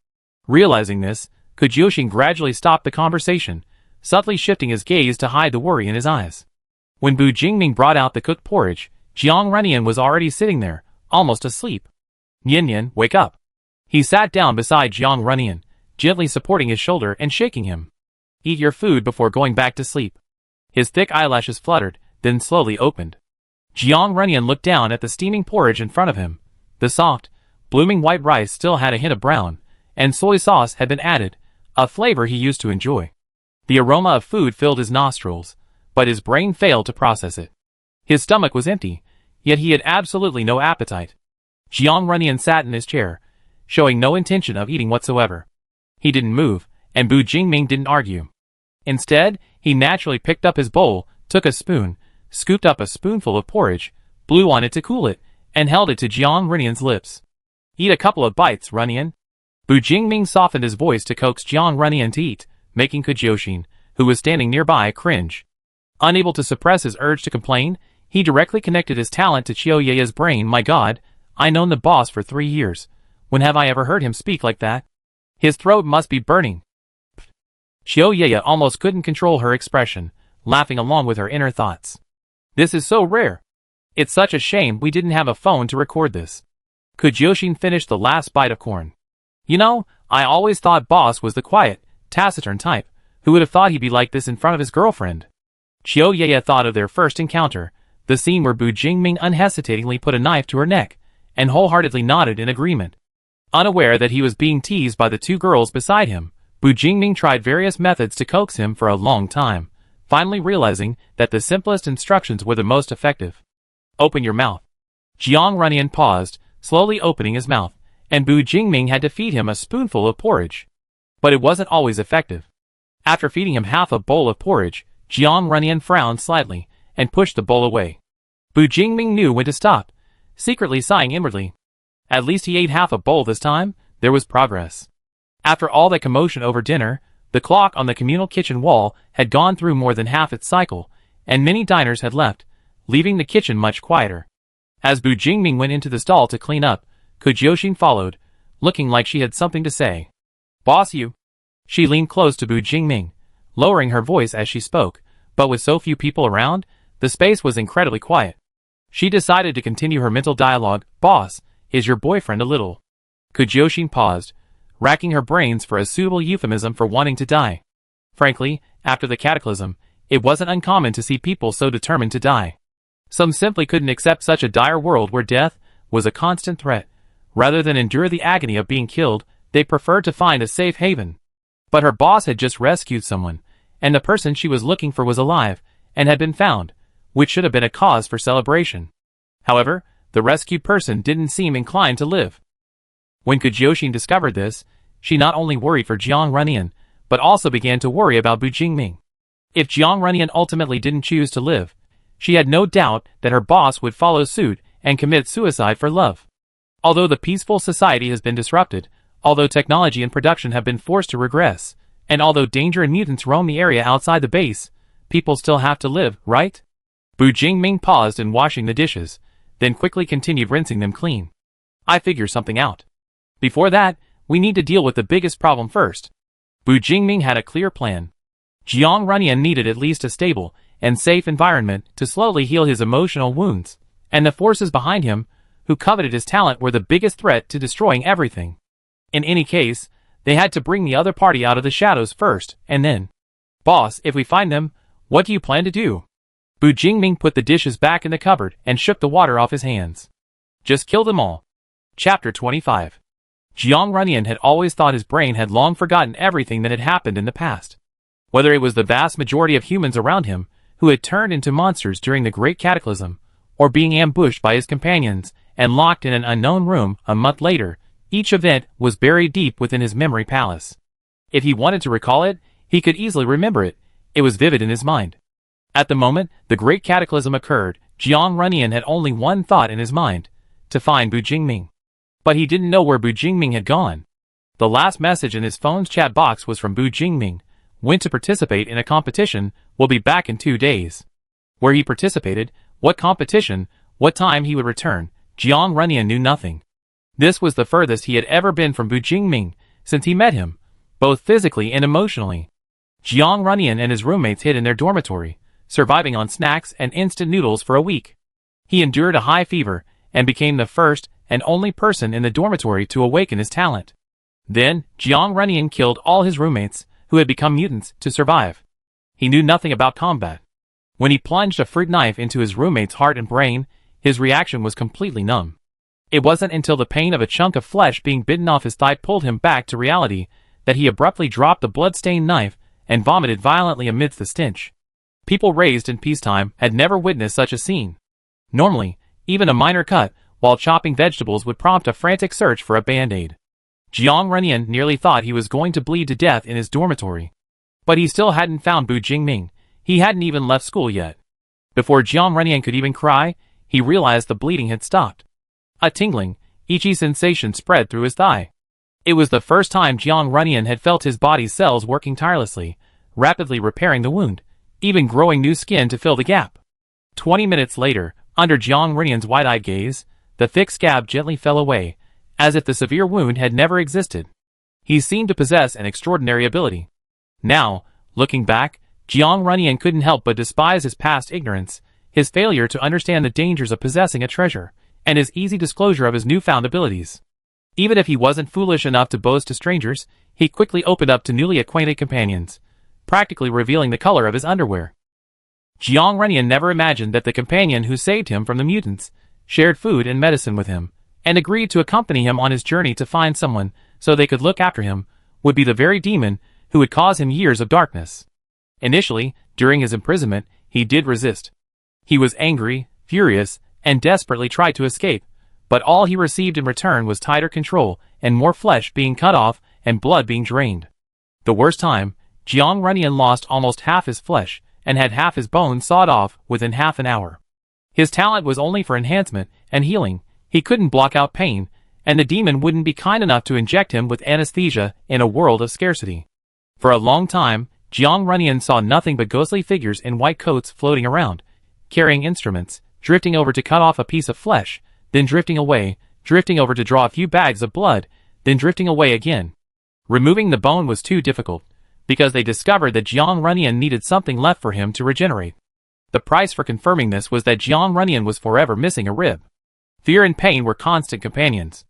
Realizing this, Kujyoshin gradually stopped the conversation, subtly shifting his gaze to hide the worry in his eyes. When Bu Jingming brought out the cooked porridge, Jiang Runyan was already sitting there, almost asleep. Nian, wake up. He sat down beside Jiang Runyan, gently supporting his shoulder and shaking him. Eat your food before going back to sleep. His thick eyelashes fluttered, then slowly opened. Jiang Runyan looked down at the steaming porridge in front of him. The soft, blooming white rice still had a hint of brown, and soy sauce had been added, a flavor he used to enjoy. The aroma of food filled his nostrils, but his brain failed to process it. His stomach was empty, yet he had absolutely no appetite. Jiang Runyan sat in his chair, showing no intention of eating whatsoever. He didn't move, and Bu Jingming didn't argue. Instead, he naturally picked up his bowl, took a spoon, scooped up a spoonful of porridge, blew on it to cool it, and held it to Jiang Runyan's lips. Eat a couple of bites, Runyan. Bu Jingming softened his voice to coax Jiang Runyan to eat, making Kujyoshin, who was standing nearby, cringe. Unable to suppress his urge to complain, he directly connected his talent to Chiyoye's brain. My God, I known the boss for 3 years. When have I ever heard him speak like that? His throat must be burning. Chiyoye almost couldn't control her expression, laughing along with her inner thoughts. This is so rare. It's such a shame we didn't have a phone to record this. Kujyoshin finished the last bite of corn. You know, I always thought Boss was the quiet, taciturn type. Who would have thought he'd be like this in front of his girlfriend? Chiyoye thought of their first encounter, the scene where Bu Jingming unhesitatingly put a knife to her neck, and wholeheartedly nodded in agreement. Unaware that he was being teased by the 2 girls beside him, Bu Jingming tried various methods to coax him for a long time, finally realizing that the simplest instructions were the most effective. Open your mouth. Jiang Runyan paused, slowly opening his mouth, and Bu Jingming had to feed him a spoonful of porridge. But it wasn't always effective. After feeding him half a bowl of porridge, Jiang Runyan frowned slightly, and pushed the bowl away. Bu Jingming knew when to stop, secretly sighing inwardly. At least he ate half a bowl this time. There was progress. After all that commotion over dinner, the clock on the communal kitchen wall had gone through more than half its cycle, and many diners had left, leaving the kitchen much quieter. As Bu Jingming went into the stall to clean up, Kujyoshin followed, looking like she had something to say. Boss, you. She leaned close to Bu Jingming, lowering her voice as she spoke, but with so few people around, the space was incredibly quiet. She decided to continue her mental dialogue. Boss, is your boyfriend a little? Kujyoshin paused, racking her brains for a suitable euphemism for wanting to die. Frankly, after the cataclysm, it wasn't uncommon to see people so determined to die. Some simply couldn't accept such a dire world where death was a constant threat. Rather than endure the agony of being killed, they preferred to find a safe haven. But her boss had just rescued someone, and the person she was looking for was alive, and had been found, which should have been a cause for celebration. However, the rescued person didn't seem inclined to live. When Kujyoshin discovered this, she not only worried for Jiang Runyan, but also began to worry about Bu Jingming. If Jiang Runyan ultimately didn't choose to live, she had no doubt that her boss would follow suit and commit suicide for love. Although the peaceful society has been disrupted, although technology and production have been forced to regress, and although danger and mutants roam the area outside the base, people still have to live, right? Bu Jingming paused in washing the dishes, then quickly continued rinsing them clean. I figure something out. Before that, we need to deal with the biggest problem first. Bu Jingming had a clear plan. Jiang Runyan needed at least a stable and safe environment to slowly heal his emotional wounds, and the forces behind him, who coveted his talent, were the biggest threat to destroying everything. In any case, they had to bring the other party out of the shadows first, and then. Boss, if we find them, what do you plan to do? Bu Jingming put the dishes back in the cupboard and shook the water off his hands. Just kill them all. Chapter 25. Jiang Runyan had always thought his brain had long forgotten everything that had happened in the past. Whether it was the vast majority of humans around him, who had turned into monsters during the Great Cataclysm, or being ambushed by his companions and locked in an unknown room a month later, each event was buried deep within his memory palace. If he wanted to recall it, he could easily remember it. It was vivid in his mind. At the moment the Great Cataclysm occurred, Jiang Runyan had only one thought in his mind: to find Bu Jingming. But he didn't know where Bu Jingming had gone. The last message in his phone's chat box was from Bu Jingming. Went to participate in a competition, will be back in 2 days. Where he participated, what competition, what time he would return, Jiang Runyan knew nothing. This was the furthest he had ever been from Bu Jingming since he met him, both physically and emotionally. Jiang Runyan and his roommates hid in their dormitory, surviving on snacks and instant noodles for a week. He endured a high fever and became the first and only person in the dormitory to awaken his talent. Then, Jiang Runyan killed all his roommates, who had become mutants, to survive. He knew nothing about combat. When he plunged a fruit knife into his roommate's heart and brain, his reaction was completely numb. It wasn't until the pain of a chunk of flesh being bitten off his thigh pulled him back to reality that he abruptly dropped the blood-stained knife and vomited violently amidst the stench. People raised in peacetime had never witnessed such a scene. Normally, even a minor cut while chopping vegetables would prompt a frantic search for a band-aid. Jiang Runyan nearly thought he was going to bleed to death in his dormitory. But he still hadn't found Bu Jingming. He hadn't even left school yet. Before Jiang Runyan could even cry, he realized the bleeding had stopped. A tingling, itchy sensation spread through his thigh. It was the first time Jiang Runyan had felt his body's cells working tirelessly, rapidly repairing the wound, even growing new skin to fill the gap. 20 minutes later, under Jiang Runyan's wide-eyed gaze, the thick scab gently fell away, as if the severe wound had never existed. He seemed to possess an extraordinary ability. Now, looking back, Jiang Runyan couldn't help but despise his past ignorance, his failure to understand the dangers of possessing a treasure, and his easy disclosure of his newfound abilities. Even if he wasn't foolish enough to boast to strangers, he quickly opened up to newly acquainted companions, practically revealing the color of his underwear. Jiang Runyan never imagined that the companion who saved him from the mutants shared food and medicine with him, and agreed to accompany him on his journey to find someone so they could look after him, would be the very demon who would cause him years of darkness. Initially, during his imprisonment, he did resist. He was angry, furious, and desperately tried to escape, but all he received in return was tighter control and more flesh being cut off and blood being drained. The worst time, Jiang Runyan lost almost half his flesh and had half his bones sawed off within half an hour. His talent was only for enhancement and healing. He couldn't block out pain, and the demon wouldn't be kind enough to inject him with anesthesia in a world of scarcity. For a long time, Jiang Runyan saw nothing but ghostly figures in white coats floating around, carrying instruments, drifting over to cut off a piece of flesh, then drifting away, drifting over to draw a few bags of blood, then drifting away again. Removing the bone was too difficult, because they discovered that Jiang Runyan needed something left for him to regenerate. The price for confirming this was that Jiang Runyan was forever missing a rib. Fear and pain were constant companions.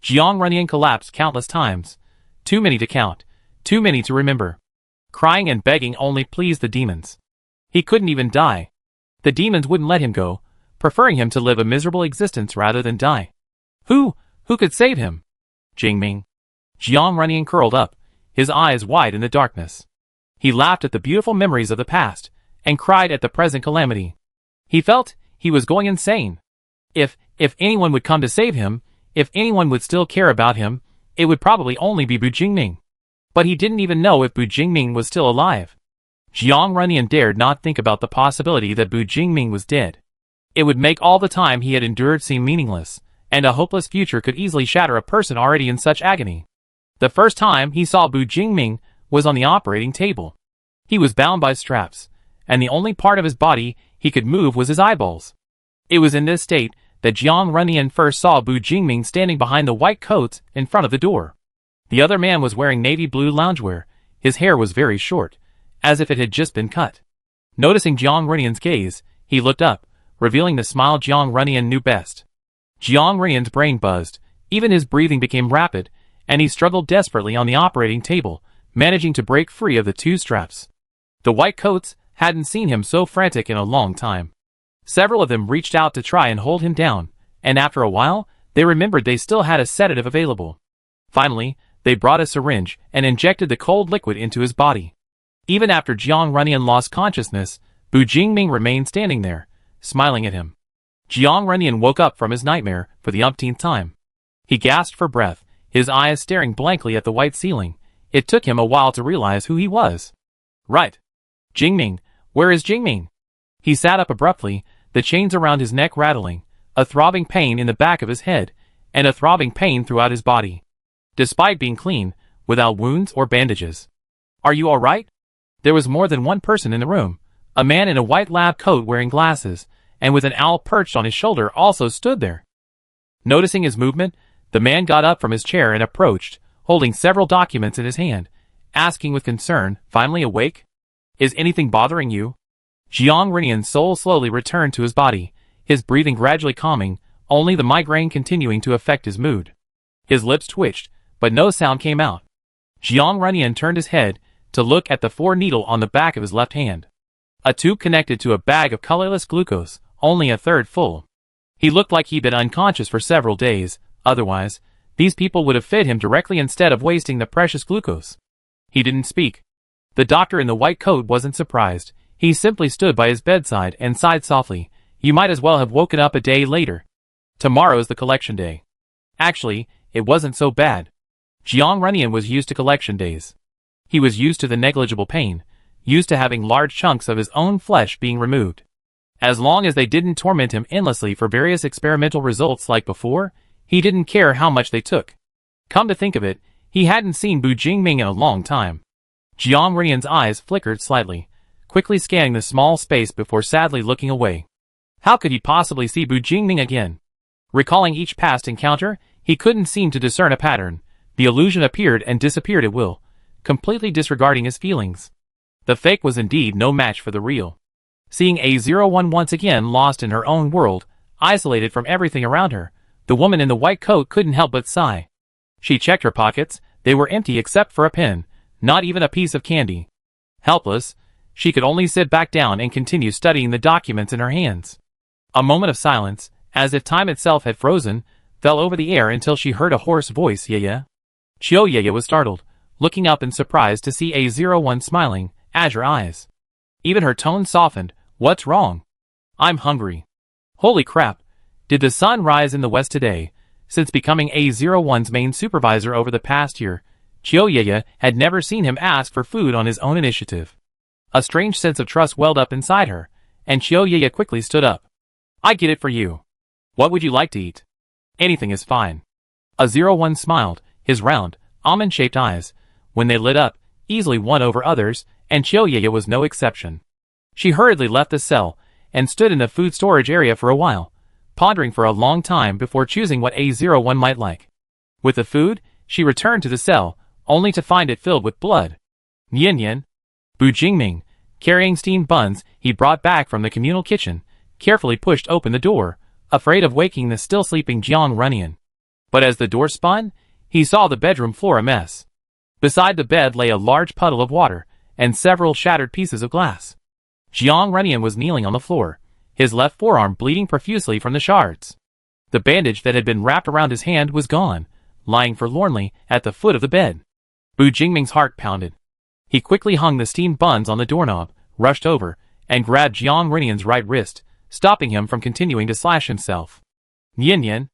Jiang Runyan collapsed countless times. Too many to count, too many to remember. Crying and begging only pleased the demons. He couldn't even die. The demons wouldn't let him go, preferring him to live a miserable existence rather than die. Who could save him? Jingming. Jiang Runyan curled up, his eyes wide in the darkness. He laughed at the beautiful memories of the past, and cried at the present calamity. He felt he was going insane. If anyone would come to save him, if anyone would still care about him, it would probably only be Bu Jingming. But he didn't even know if Bu Jingming was still alive. Jiang Runyan dared not think about the possibility that Bu Jingming was dead. It would make all the time he had endured seem meaningless, and a hopeless future could easily shatter a person already in such agony. The first time he saw Bu Jingming was on the operating table. He was bound by straps, and the only part of his body he could move was his eyeballs. It was in this state that Jiang Runyan first saw Bu Jingming standing behind the white coats in front of the door. The other man was wearing navy blue loungewear. His hair was very short, as if it had just been cut. Noticing Jiang Runyan's gaze, he looked up, revealing the smile Jiang Runyan knew best. Jiang Runyan's brain buzzed, even his breathing became rapid, and he struggled desperately on the operating table, managing to break free of the two straps. The white coats hadn't seen him so frantic in a long time. Several of them reached out to try and hold him down, and after a while, they remembered they still had a sedative available. Finally, they brought a syringe and injected the cold liquid into his body. Even after Jiang Runyan lost consciousness, Bu Jingming remained standing there, smiling at him. Jiang Runyan woke up from his nightmare for the umpteenth time. He gasped for breath, his eyes staring blankly at the white ceiling. It took him a while to realize who he was. Right. Jingming, where is Jingming? He sat up abruptly, the chains around his neck rattling, a throbbing pain in the back of his head, and a throbbing pain throughout his body. Despite being clean, without wounds or bandages. "Are you all right?" There was more than one person in the room. A man in a white lab coat wearing glasses, and with an owl perched on his shoulder also stood there. Noticing his movement, the man got up from his chair and approached, holding several documents in his hand, asking with concern, "Finally awake? Is anything bothering you?" Jiang Rinian's soul slowly returned to his body, his breathing gradually calming, only the migraine continuing to affect his mood. His lips twitched, but no sound came out. Jiang Rinian turned his head to look at the 4-needle on the back of his left hand. A tube connected to a bag of colorless glucose, only a third full. He looked like he'd been unconscious for several days, otherwise, these people would have fed him directly instead of wasting the precious glucose. He didn't speak. The doctor in the white coat wasn't surprised. He simply stood by his bedside and sighed softly. "You might as well have woken up a day later. Tomorrow's the collection day." Actually, it wasn't so bad. Jiang Runian was used to collection days. He was used to the negligible pain, used to having large chunks of his own flesh being removed. As long as they didn't torment him endlessly for various experimental results like before, he didn't care how much they took. Come to think of it, he hadn't seen Bu Jingming in a long time. Jiang Runian's eyes flickered slightly, quickly scanning the small space before sadly looking away. How could he possibly see Bu Jingming again? Recalling each past encounter, he couldn't seem to discern a pattern. The illusion appeared and disappeared at will, completely disregarding his feelings. The fake was indeed no match for the real. Seeing A01 once again lost in her own world, isolated from everything around her, the woman in the white coat couldn't help but sigh. She checked her pockets. They were empty except for a pen, not even a piece of candy. Helpless, she could only sit back down and continue studying the documents in her hands. A moment of silence, as if time itself had frozen, fell over the air until she heard a hoarse voice. "Yaya?" Chiu Yaya was startled, looking up in surprise to see A01 smiling, azure eyes. Even her tone softened. "What's wrong?" "I'm hungry." Holy crap! Did the sun rise in the west today? Since becoming A01's main supervisor over the past year, Chiu Yaya had never seen him ask for food on his own initiative. A strange sense of trust welled up inside her, and Chiu Yaya quickly stood up. "I get it for you. What would you like to eat?" "Anything is fine." A01 smiled, his round, almond-shaped eyes, when they lit up, easily won over others, and Chiu Yaya was no exception. She hurriedly left the cell, and stood in the food storage area for a while, pondering for a long time before choosing what A01 might like. With the food, she returned to the cell, only to find it filled with blood. "Nian Nian." Bu Jingming, carrying steamed buns he brought back from the communal kitchen, carefully pushed open the door, afraid of waking the still sleeping Jiang Runian. But as the door spun, he saw the bedroom floor a mess. Beside the bed lay a large puddle of water, and several shattered pieces of glass. Jiang Runian was kneeling on the floor, his left forearm bleeding profusely from the shards. The bandage that had been wrapped around his hand was gone, lying forlornly at the foot of the bed. Bu Jingming's heart pounded. He quickly hung the steamed buns on the doorknob, rushed over, and grabbed Jiang Runian's right wrist, stopping him from continuing to slash himself. "Nian Nian."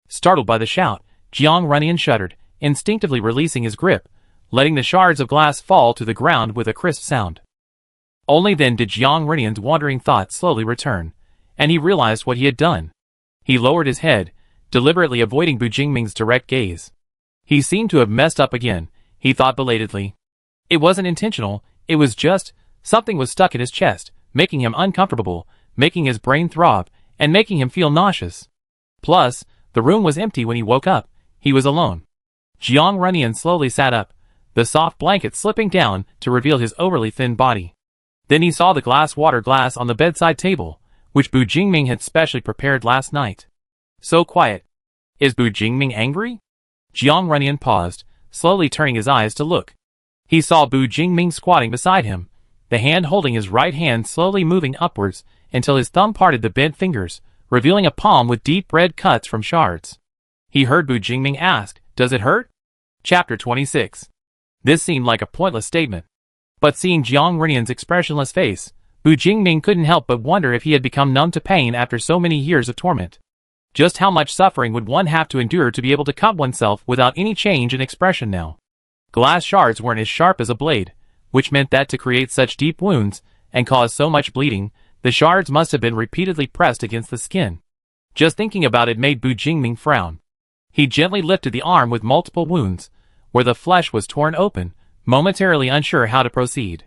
Startled by the shout, Jiang Runian shuddered, instinctively releasing his grip, letting the shards of glass fall to the ground with a crisp sound. Only then did Jiang Runian's wandering thoughts slowly return, and he realized what he had done. He lowered his head, deliberately avoiding Bu Jingming's direct gaze. He seemed to have messed up again, he thought belatedly. It wasn't intentional, it was just, something was stuck in his chest, making him uncomfortable, making his brain throb, and making him feel nauseous. Plus, the room was empty when he woke up. He was alone. Jiang Runian slowly sat up, the soft blanket slipping down to reveal his overly thin body. Then he saw the water glass on the bedside table, which Bu Jingming had specially prepared last night. So quiet. Is Bu Jingming angry? Jiang Runian paused, slowly turning his eyes to look. He saw Bu Jingming squatting beside him, the hand holding his right hand slowly moving upwards until his thumb parted the bent fingers, revealing a palm with deep red cuts from shards. He heard Bu Jingming ask, "Does it hurt?" Chapter 26. This seemed like a pointless statement. But seeing Jiang Runian's expressionless face, Bu Jingming couldn't help but wonder if he had become numb to pain after so many years of torment. Just how much suffering would one have to endure to be able to cut oneself without any change in expression now? Glass shards weren't as sharp as a blade, which meant that to create such deep wounds, and cause so much bleeding, the shards must have been repeatedly pressed against the skin. Just thinking about it made Bu Jingming frown. He gently lifted the arm with multiple wounds, where the flesh was torn open, momentarily unsure how to proceed.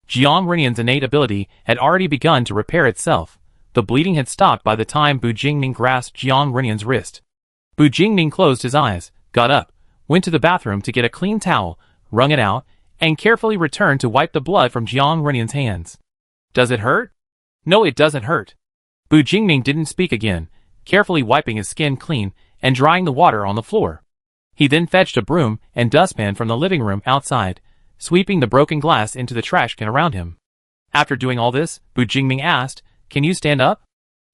Jiang Renian's innate ability had already begun to repair itself. The bleeding had stopped by the time Bu Jingming grasped Jiang Renian's wrist. Bu Jingming closed his eyes, got up, went to the bathroom to get a clean towel, wrung it out, and carefully returned to wipe the blood from Jiang Renian's hands. Does it hurt? No, it doesn't hurt. Bu Jingming didn't speak again, carefully wiping his skin clean and drying the water on the floor. He then fetched a broom and dustpan from the living room outside, sweeping the broken glass into the trash can around him. After doing all this, Bu Jingming asked, "Can you stand up?"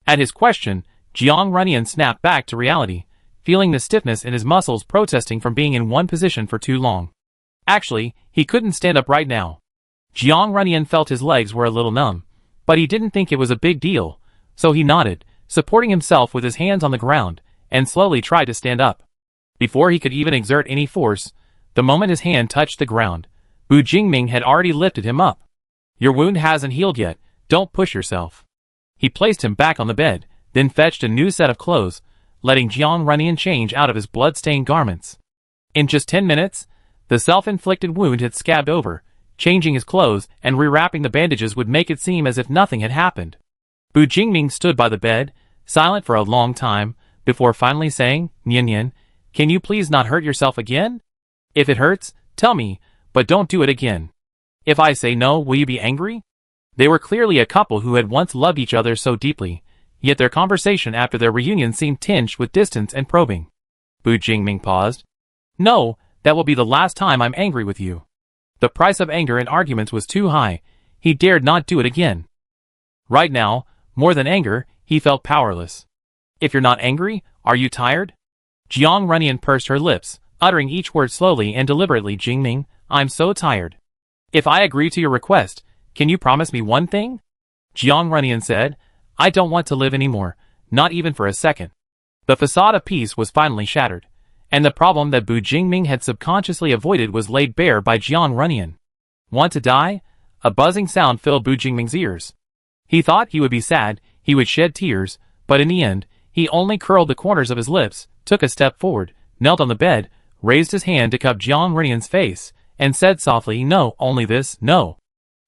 At his question, Jiang Renian snapped back to reality, feeling the stiffness in his muscles protesting from being in one position for too long. Actually, he couldn't stand up right now. Jiang Renian felt his legs were a little numb, but he didn't think it was a big deal, so he nodded, supporting himself with his hands on the ground, and slowly tried to stand up. Before he could even exert any force, the moment his hand touched the ground, Bu Jingming had already lifted him up. "Your wound hasn't healed yet, don't push yourself." He placed him back on the bed, then fetched a new set of clothes, letting Jiang Renian change out of his blood-stained garments. In just 10 minutes, the self-inflicted wound had scabbed over. Changing his clothes and rewrapping the bandages would make it seem as if nothing had happened. Bu Jingming stood by the bed, silent for a long time, before finally saying, "Nian, can you please not hurt yourself again? If it hurts, tell me, but don't do it again. If I say no, will you be angry?" They were clearly a couple who had once loved each other so deeply, yet their conversation after their reunion seemed tinged with distance and probing. Bu Jingming paused. "No, that will be the last time I'm angry with you." The price of anger in arguments was too high. He dared not do it again. Right now, more than anger, he felt powerless. "If you're not angry, are you tired?" Jiang Renian pursed her lips, uttering each word slowly and deliberately. "Jingming, I'm so tired. If I agree to your request, can you promise me one thing?" Jiang Renian said, "I don't want to live anymore, not even for a second." The facade of peace was finally shattered, and the problem that Bu Jingming had subconsciously avoided was laid bare by Jiang Renian. "Want to die?" A buzzing sound filled Bu Jingming's ears. He thought he would be sad, he would shed tears, but in the end, he only curled the corners of his lips, took a step forward, knelt on the bed, raised his hand to cup Jiang Renian's face, and said softly, "No, only this, no."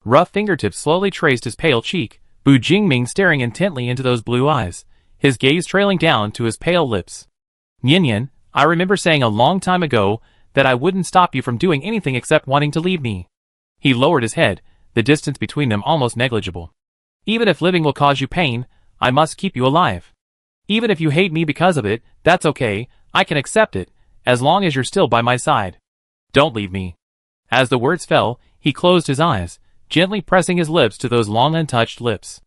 Rough fingertips slowly traced his pale cheek, Bu Jingming staring intently into those blue eyes, his gaze trailing down to his pale lips. "Nian, I remember saying a long time ago that I wouldn't stop you from doing anything except wanting to leave me." He lowered his head, the distance between them almost negligible. "Even if living will cause you pain, I must keep you alive. Even if you hate me because of it, that's okay, I can accept it, as long as you're still by my side. Don't leave me." As the words fell, he closed his eyes, gently pressing his lips to those long untouched lips.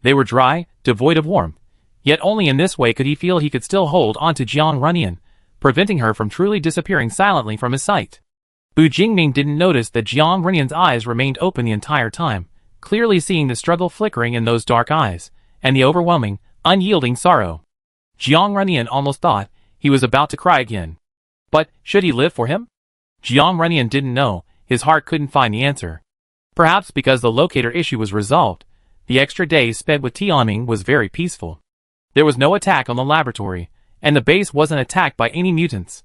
They were dry, devoid of warmth, yet only in this way could he feel he could still hold on to Jiang Renian, preventing her from truly disappearing silently from his sight. Bu Jingming didn't notice that Jiang Renian's eyes remained open the entire time, clearly seeing the struggle flickering in those dark eyes, and the overwhelming, unyielding sorrow. Jiang Renian almost thought he was about to cry again. But should he live for him? Jiang Renian didn't know, his heart couldn't find the answer. Perhaps because the locator issue was resolved, the extra day spent with Tianming was very peaceful. There was no attack on the laboratory, and the base wasn't attacked by any mutants.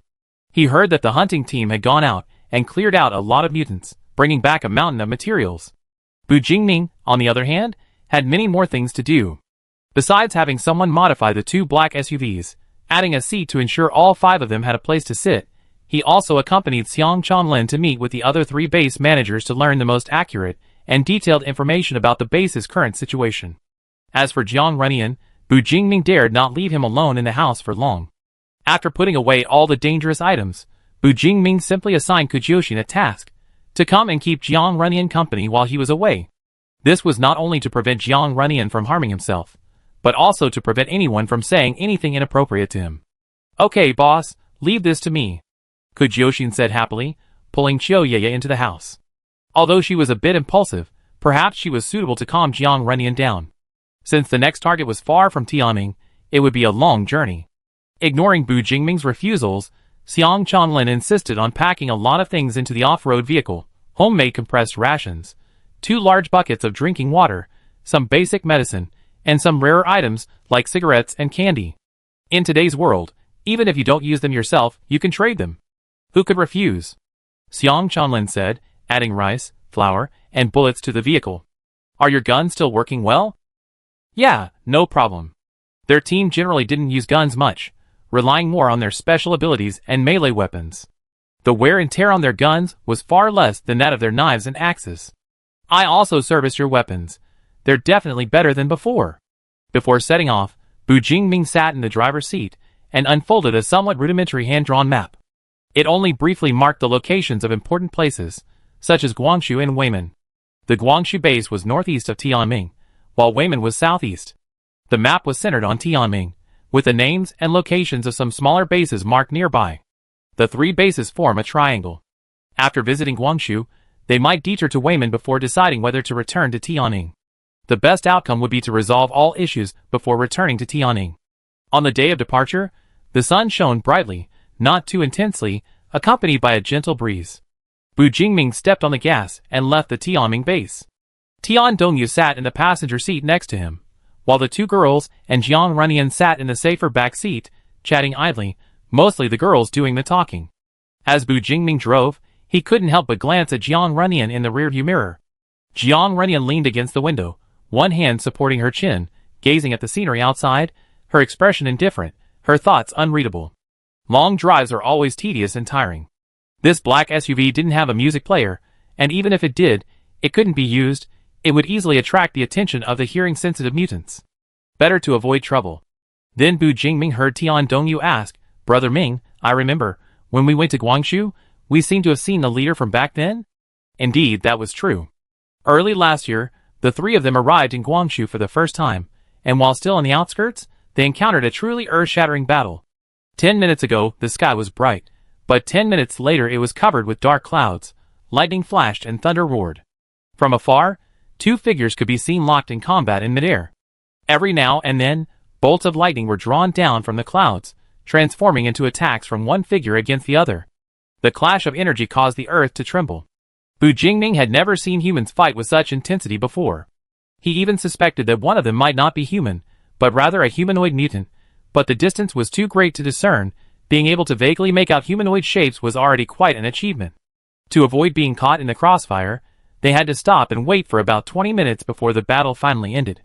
He heard that the hunting team had gone out and cleared out a lot of mutants, bringing back a mountain of materials. Bu Jingming, on the other hand, had many more things to do. Besides having someone modify the 2 black SUVs, adding a seat to ensure all 5 of them had a place to sit, he also accompanied Xiang Chanlin to meet with the other 3 base managers to learn the most accurate and detailed information about the base's current situation. As for Jiang Renian, Bu Jingming dared not leave him alone in the house for long. After putting away all the dangerous items, Bu Jingming simply assigned Kujyoshin a task, to come and keep Jiang Renian company while he was away. This was not only to prevent Jiang Renian from harming himself, but also to prevent anyone from saying anything inappropriate to him. "Okay, boss, leave this to me," Kujyoshin said happily, pulling Chiyoye into the house. Although she was a bit impulsive, perhaps she was suitable to calm Jiang Renian down. Since the next target was far from Tianming, it would be a long journey. Ignoring Bu Jingming's refusals, Xiang Chanlin insisted on packing a lot of things into the off-road vehicle: homemade compressed rations, 2 large buckets of drinking water, some basic medicine, and some rarer items like cigarettes and candy. In today's world, Even if you don't use them yourself, you can trade them. Who could refuse? Xiang Chanlin said, adding rice, flour, and bullets to the vehicle. Are your guns still working well? Yeah, no problem. Their team generally didn't use guns much, relying more on their special abilities and melee weapons. The wear and tear on their guns was far less than that of their knives and axes. I also serviced your weapons. They're definitely better than before. Before setting off, Bu Jingming sat in the driver's seat and unfolded a somewhat rudimentary hand-drawn map. It only briefly marked the locations of important places, such as Guangzhou and Weimin. The Guangzhou base was northeast of Tianming, while Weimin was southeast. The map was centered on Tianming, with the names and locations of some smaller bases marked nearby. The three bases form a triangle. After visiting Guangzhou, they might detour to Weimin before deciding whether to return to Tianming. The best outcome would be to resolve all issues before returning to Tianming. On the day of departure, the sun shone brightly, not too intensely, accompanied by a gentle breeze. Bu Jingming stepped on the gas and left the Tianming base. Tian Dongyu sat in the passenger seat next to him, while the two girls and Jiang Runyan sat in the safer back seat, chatting idly, mostly the girls doing the talking. As Bu Jingming drove, he couldn't help but glance at Jiang Runyan in the rearview mirror. Jiang Runyan leaned against the window, one hand supporting her chin, gazing at the scenery outside, her expression indifferent, her thoughts unreadable. Long drives are always tedious and tiring. This black SUV didn't have a music player, and even if it did, it couldn't be used. It would easily attract the attention of the hearing-sensitive mutants. Better to avoid trouble. Then Bu Jingming heard Tian Dongyu ask, Brother Ming, I remember, when we went to Guangzhou, we seem to have seen the leader from back then? Indeed, that was true. Early last year, the three of them arrived in Guangzhou for the first time, and while still on the outskirts, they encountered a truly earth-shattering battle. 10 minutes ago, the sky was bright, but 10 minutes later it was covered with dark clouds, lightning flashed and thunder roared. From afar, two figures could be seen locked in combat in midair. Every now and then, bolts of lightning were drawn down from the clouds, transforming into attacks from one figure against the other. The clash of energy caused the earth to tremble. Bu Jingming had never seen humans fight with such intensity before. He even suspected that one of them might not be human, but rather a humanoid mutant, but the distance was too great to discern. Being able to vaguely make out humanoid shapes was already quite an achievement. To avoid being caught in the crossfire, they had to stop and wait for about 20 minutes before the battle finally ended.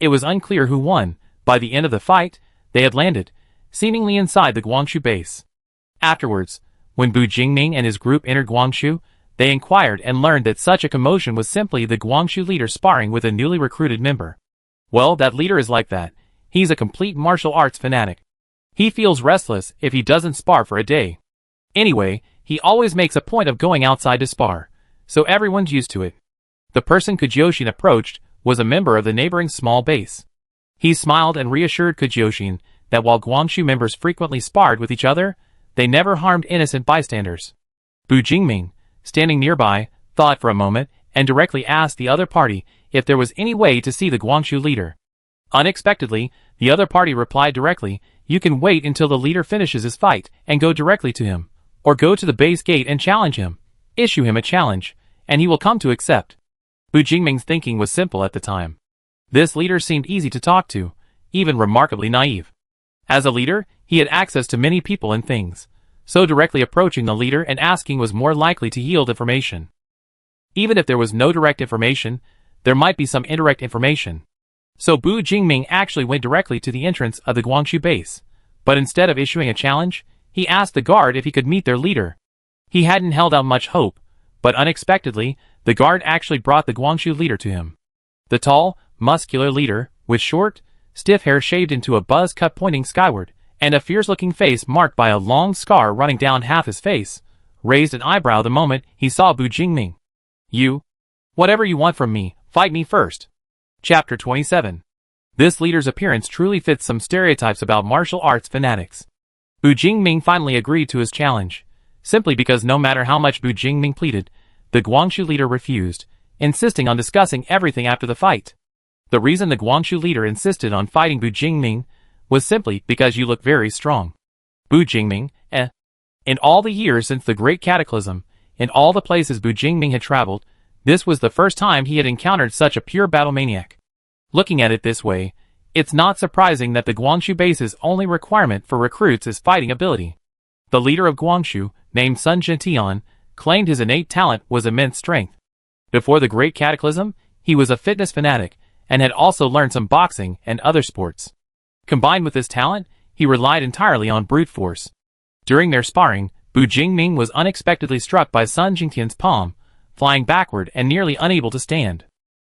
It was unclear who won. By the end of the fight, they had landed, seemingly inside the Guangzhou base. Afterwards, when Bu Jingming and his group entered Guangzhou, they inquired and learned that such a commotion was simply the Guangzhou leader sparring with a newly recruited member. Well, that leader is like that. He's a complete martial arts fanatic. He feels restless if he doesn't spar for a day. Anyway, he always makes a point of going outside to spar, so everyone's used to it. The person Kujyoshin approached was a member of the neighboring small base. He smiled and reassured Kujyoshin that while Guangzhou members frequently sparred with each other, they never harmed innocent bystanders. Bu Jingming, standing nearby, thought for a moment and directly asked the other party if there was any way to see the Guangzhou leader. Unexpectedly, the other party replied directly, you can wait until the leader finishes his fight and go directly to him, or go to the base gate and challenge him. Issue him a challenge, and he will come to accept. Bu Jingming's thinking was simple at the time. This leader seemed easy to talk to, even remarkably naive. As a leader, he had access to many people and things, so directly approaching the leader and asking was more likely to yield information. Even if there was no direct information, there might be some indirect information. So Bu Jingming actually went directly to the entrance of the Guangzhou base, but instead of issuing a challenge, he asked the guard if he could meet their leader. He hadn't held out much hope, but unexpectedly, the guard actually brought the Guangzhou leader to him. The tall, muscular leader, with short, stiff hair shaved into a buzz cut pointing skyward, and a fierce-looking face marked by a long scar running down half his face, raised an eyebrow the moment he saw Bu Jingming. You? Whatever you want from me, fight me first. Chapter 27. This leader's appearance truly fits some stereotypes about martial arts fanatics. Bu Jingming finally agreed to his challenge, simply because no matter how much Bu Jingming pleaded, the Guangzhou leader refused, insisting on discussing everything after the fight. The reason the Guangzhou leader insisted on fighting Bu Jingming was simply because you look very strong. Bu Jingming, In all the years since the Great Cataclysm, in all the places Bu Jingming had traveled, this was the first time he had encountered such a pure battle maniac. Looking at it this way, It's not surprising that the Guangxu base's only requirement for recruits is fighting ability. The leader of Guangxu, named Sun Zhentian, claimed his innate talent was immense strength. Before the Great Cataclysm, he was a fitness fanatic, and had also learned some boxing and other sports. Combined with this talent, he relied entirely on brute force. During their sparring, Bu Jingming was unexpectedly struck by Sun Jingtian's palm, flying backward and nearly unable to stand.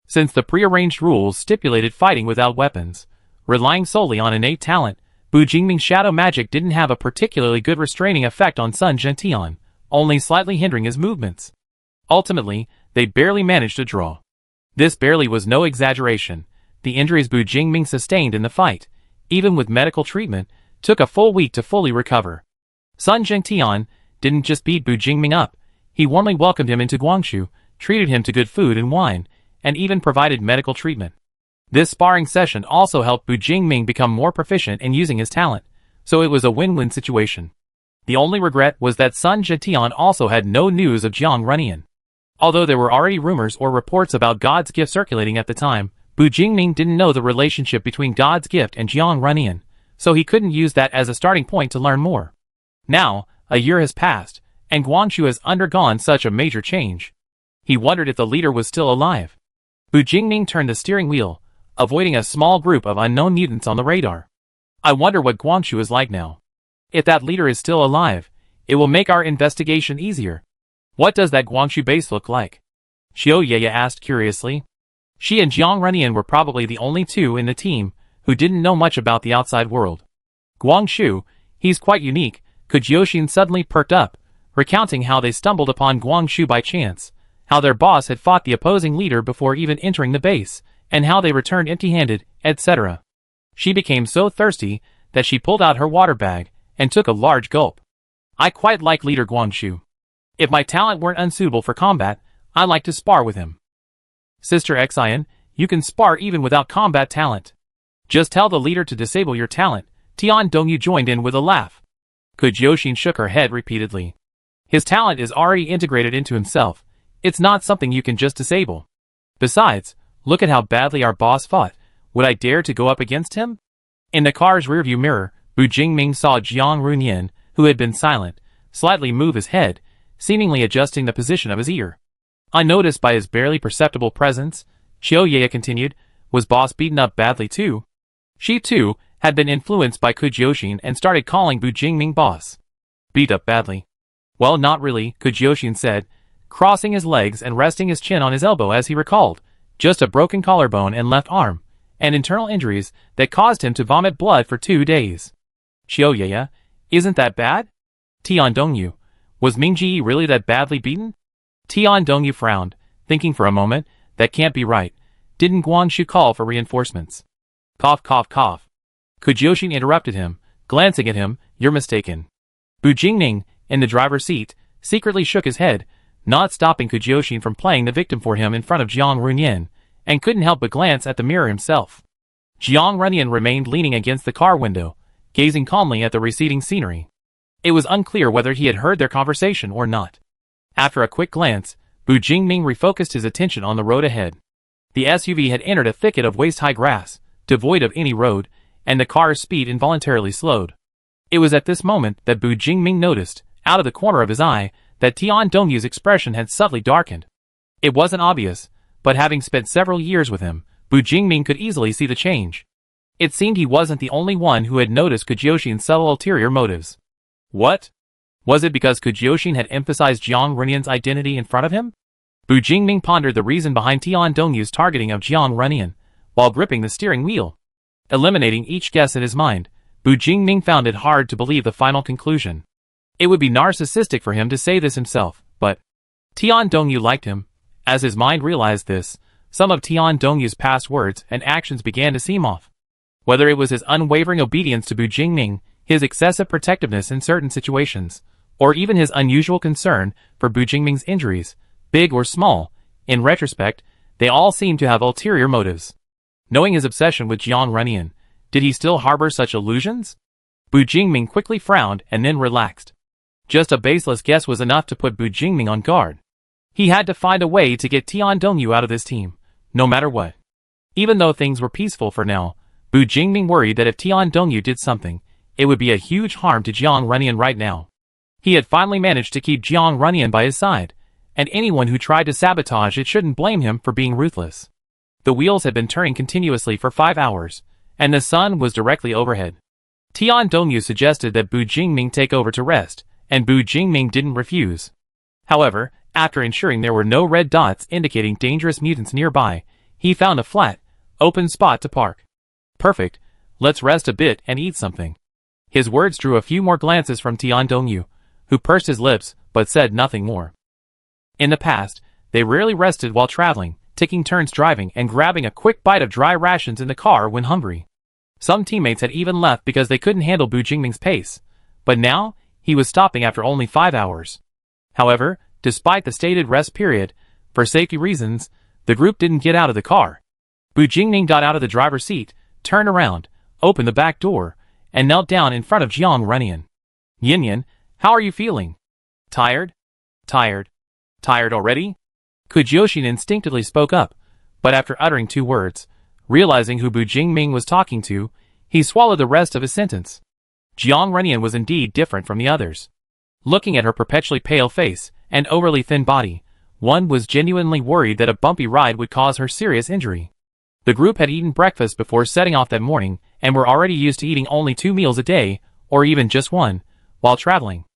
Since the prearranged rules stipulated fighting without weapons, relying solely on innate talent, Bu Jingming's shadow magic didn't have a particularly good restraining effect on Sun Zhentian, only slightly hindering his movements. Ultimately, they barely managed to draw. This barely was no exaggeration. The injuries Bu Jingming sustained in the fight, even with medical treatment, took a full week to fully recover. Sun Zhentian didn't just beat Bu Jingming up, he warmly welcomed him into Guangxu, treated him to good food and wine, and even provided medical treatment. This sparring session also helped Bu Jingming become more proficient in using his talent, so it was a win-win situation. The only regret was that Sun Zhentian also had no news of Jiang Runyan. Although there were already rumors or reports about God's gift circulating at the time, Bu Jingming didn't know the relationship between God's gift and Jiang Runyan, so he couldn't use that as a starting point to learn more. Now, a year has passed, and Guangxu has undergone such a major change. He wondered if the leader was still alive. Bu Jingming turned the steering wheel, avoiding a small group of unknown mutants on the radar. I wonder what Guangxu is like now. If that leader is still alive, it will make our investigation easier. What does that Guangxu base look like? Xiao Ye asked curiously. She and Jiang Runyan were probably the only two in the team who didn't know much about the outside world. Guangxu, he's quite unique, Kujioshin suddenly perked up, recounting how they stumbled upon Guangxu by chance, how their boss had fought the opposing leader before even entering the base, and how they returned empty-handed, etc. She became so thirsty that she pulled out her water bag and took a large gulp. I quite like Leader Guangxu. If my talent weren't unsuitable for combat, I'd like to spar with him. Sister Xian, you can spar even without combat talent. Just tell the leader to disable your talent. Tian Dongyu joined in with a laugh. Kujioshin shook her head repeatedly. His talent is already integrated into himself. It's not something you can just disable. Besides, look at how badly our boss fought. Would I dare to go up against him? In the car's rearview mirror, Bu Jingming saw Jiang Runyan, who had been silent, slightly move his head, seemingly adjusting the position of his ear. Unnoticed by his barely perceptible presence, Xiao Ye continued, was boss beaten up badly too? She too had been influenced by Kujioshin and started calling Bu Jingming boss. Beat up badly? Well, not really, Kujioshin said, crossing his legs and resting his chin on his elbow as he recalled, just a broken collarbone and left arm, and internal injuries that caused him to vomit blood for 2 days. Xiao Ye, isn't that bad? Tian Dongyu, was Mingji really that badly beaten? Tian Dongyu frowned, thinking for a moment, that can't be right. Didn't Guangxu call for reinforcements? Cough cough cough. Kujioshin interrupted him, glancing at him, you're mistaken. Bu Jingming, in the driver's seat, secretly shook his head, not stopping Kujioshin from playing the victim for him in front of Jiang Runyan, and couldn't help but glance at the mirror himself. Jiang Runyan remained leaning against the car window, gazing calmly at the receding scenery. It was unclear whether he had heard their conversation or not. After a quick glance, Bu Jingming refocused his attention on the road ahead. The SUV had entered a thicket of waist-high grass, devoid of any road, and the car's speed involuntarily slowed. It was at this moment that Bu Jingming noticed, out of the corner of his eye, that Tian Dongyu's expression had subtly darkened. It wasn't obvious, but having spent several years with him, Bu Jingming could easily see the change. It seemed he wasn't the only one who had noticed Kujioshin's subtle ulterior motives. What? Was it because Kujioshin had emphasized Jiang Runyan's identity in front of him? Bu Jingming pondered the reason behind Tian Dongyu's targeting of Jiang Runyan, while gripping the steering wheel. Eliminating each guess in his mind, Bu Jingming found it hard to believe the final conclusion. It would be narcissistic for him to say this himself, but Tian Dongyu liked him. As his mind realized this, some of Tian Dongyu's past words and actions began to seem off. Whether it was his unwavering obedience to Bu Jingming, his excessive protectiveness in certain situations, or even his unusual concern for Bu Jingming's injuries, big or small, in retrospect, they all seemed to have ulterior motives. Knowing his obsession with Jiang Runyan, did he still harbor such illusions? Bu Jingming quickly frowned and then relaxed. Just a baseless guess was enough to put Bu Jingming on guard. He had to find a way to get Tian Dongyu out of this team, no matter what. Even though things were peaceful for now, Bu Jingming worried that if Tian Dongyu did something, it would be a huge harm to Jiang Runyan right now. He had finally managed to keep Jiang Runyan by his side, and anyone who tried to sabotage it shouldn't blame him for being ruthless. The wheels had been turning continuously for 5 hours, and the sun was directly overhead. Tian Dongyu suggested that Bu Jingming take over to rest, and Bu Jingming didn't refuse. However, after ensuring there were no red dots indicating dangerous mutants nearby, he found a flat, open spot to park. Perfect, let's rest a bit and eat something. His words drew a few more glances from Tian Dongyu, who pursed his lips but said nothing more. In the past, they rarely rested while traveling, taking turns driving and grabbing a quick bite of dry rations in the car when hungry. Some teammates had even left because they couldn't handle Bu Jingming's pace, but now, he was stopping after only 5 hours. However, despite the stated rest period, for safety reasons, the group didn't get out of the car. Bu Jingming got out of the driver's seat, turned around, opened the back door, and knelt down in front of Jiang Runyan. Yin, how are you feeling? Tired? Tired? Tired already? Kujyoshin instinctively spoke up, but after uttering 2 words, realizing who Bu Jingming was talking to, he swallowed the rest of his sentence. Jiang Runyan was indeed different from the others. Looking at her perpetually pale face and overly thin body, one was genuinely worried that a bumpy ride would cause her serious injury. The group had eaten breakfast before setting off that morning and were already used to eating only 2 meals a day, or even just one, while traveling.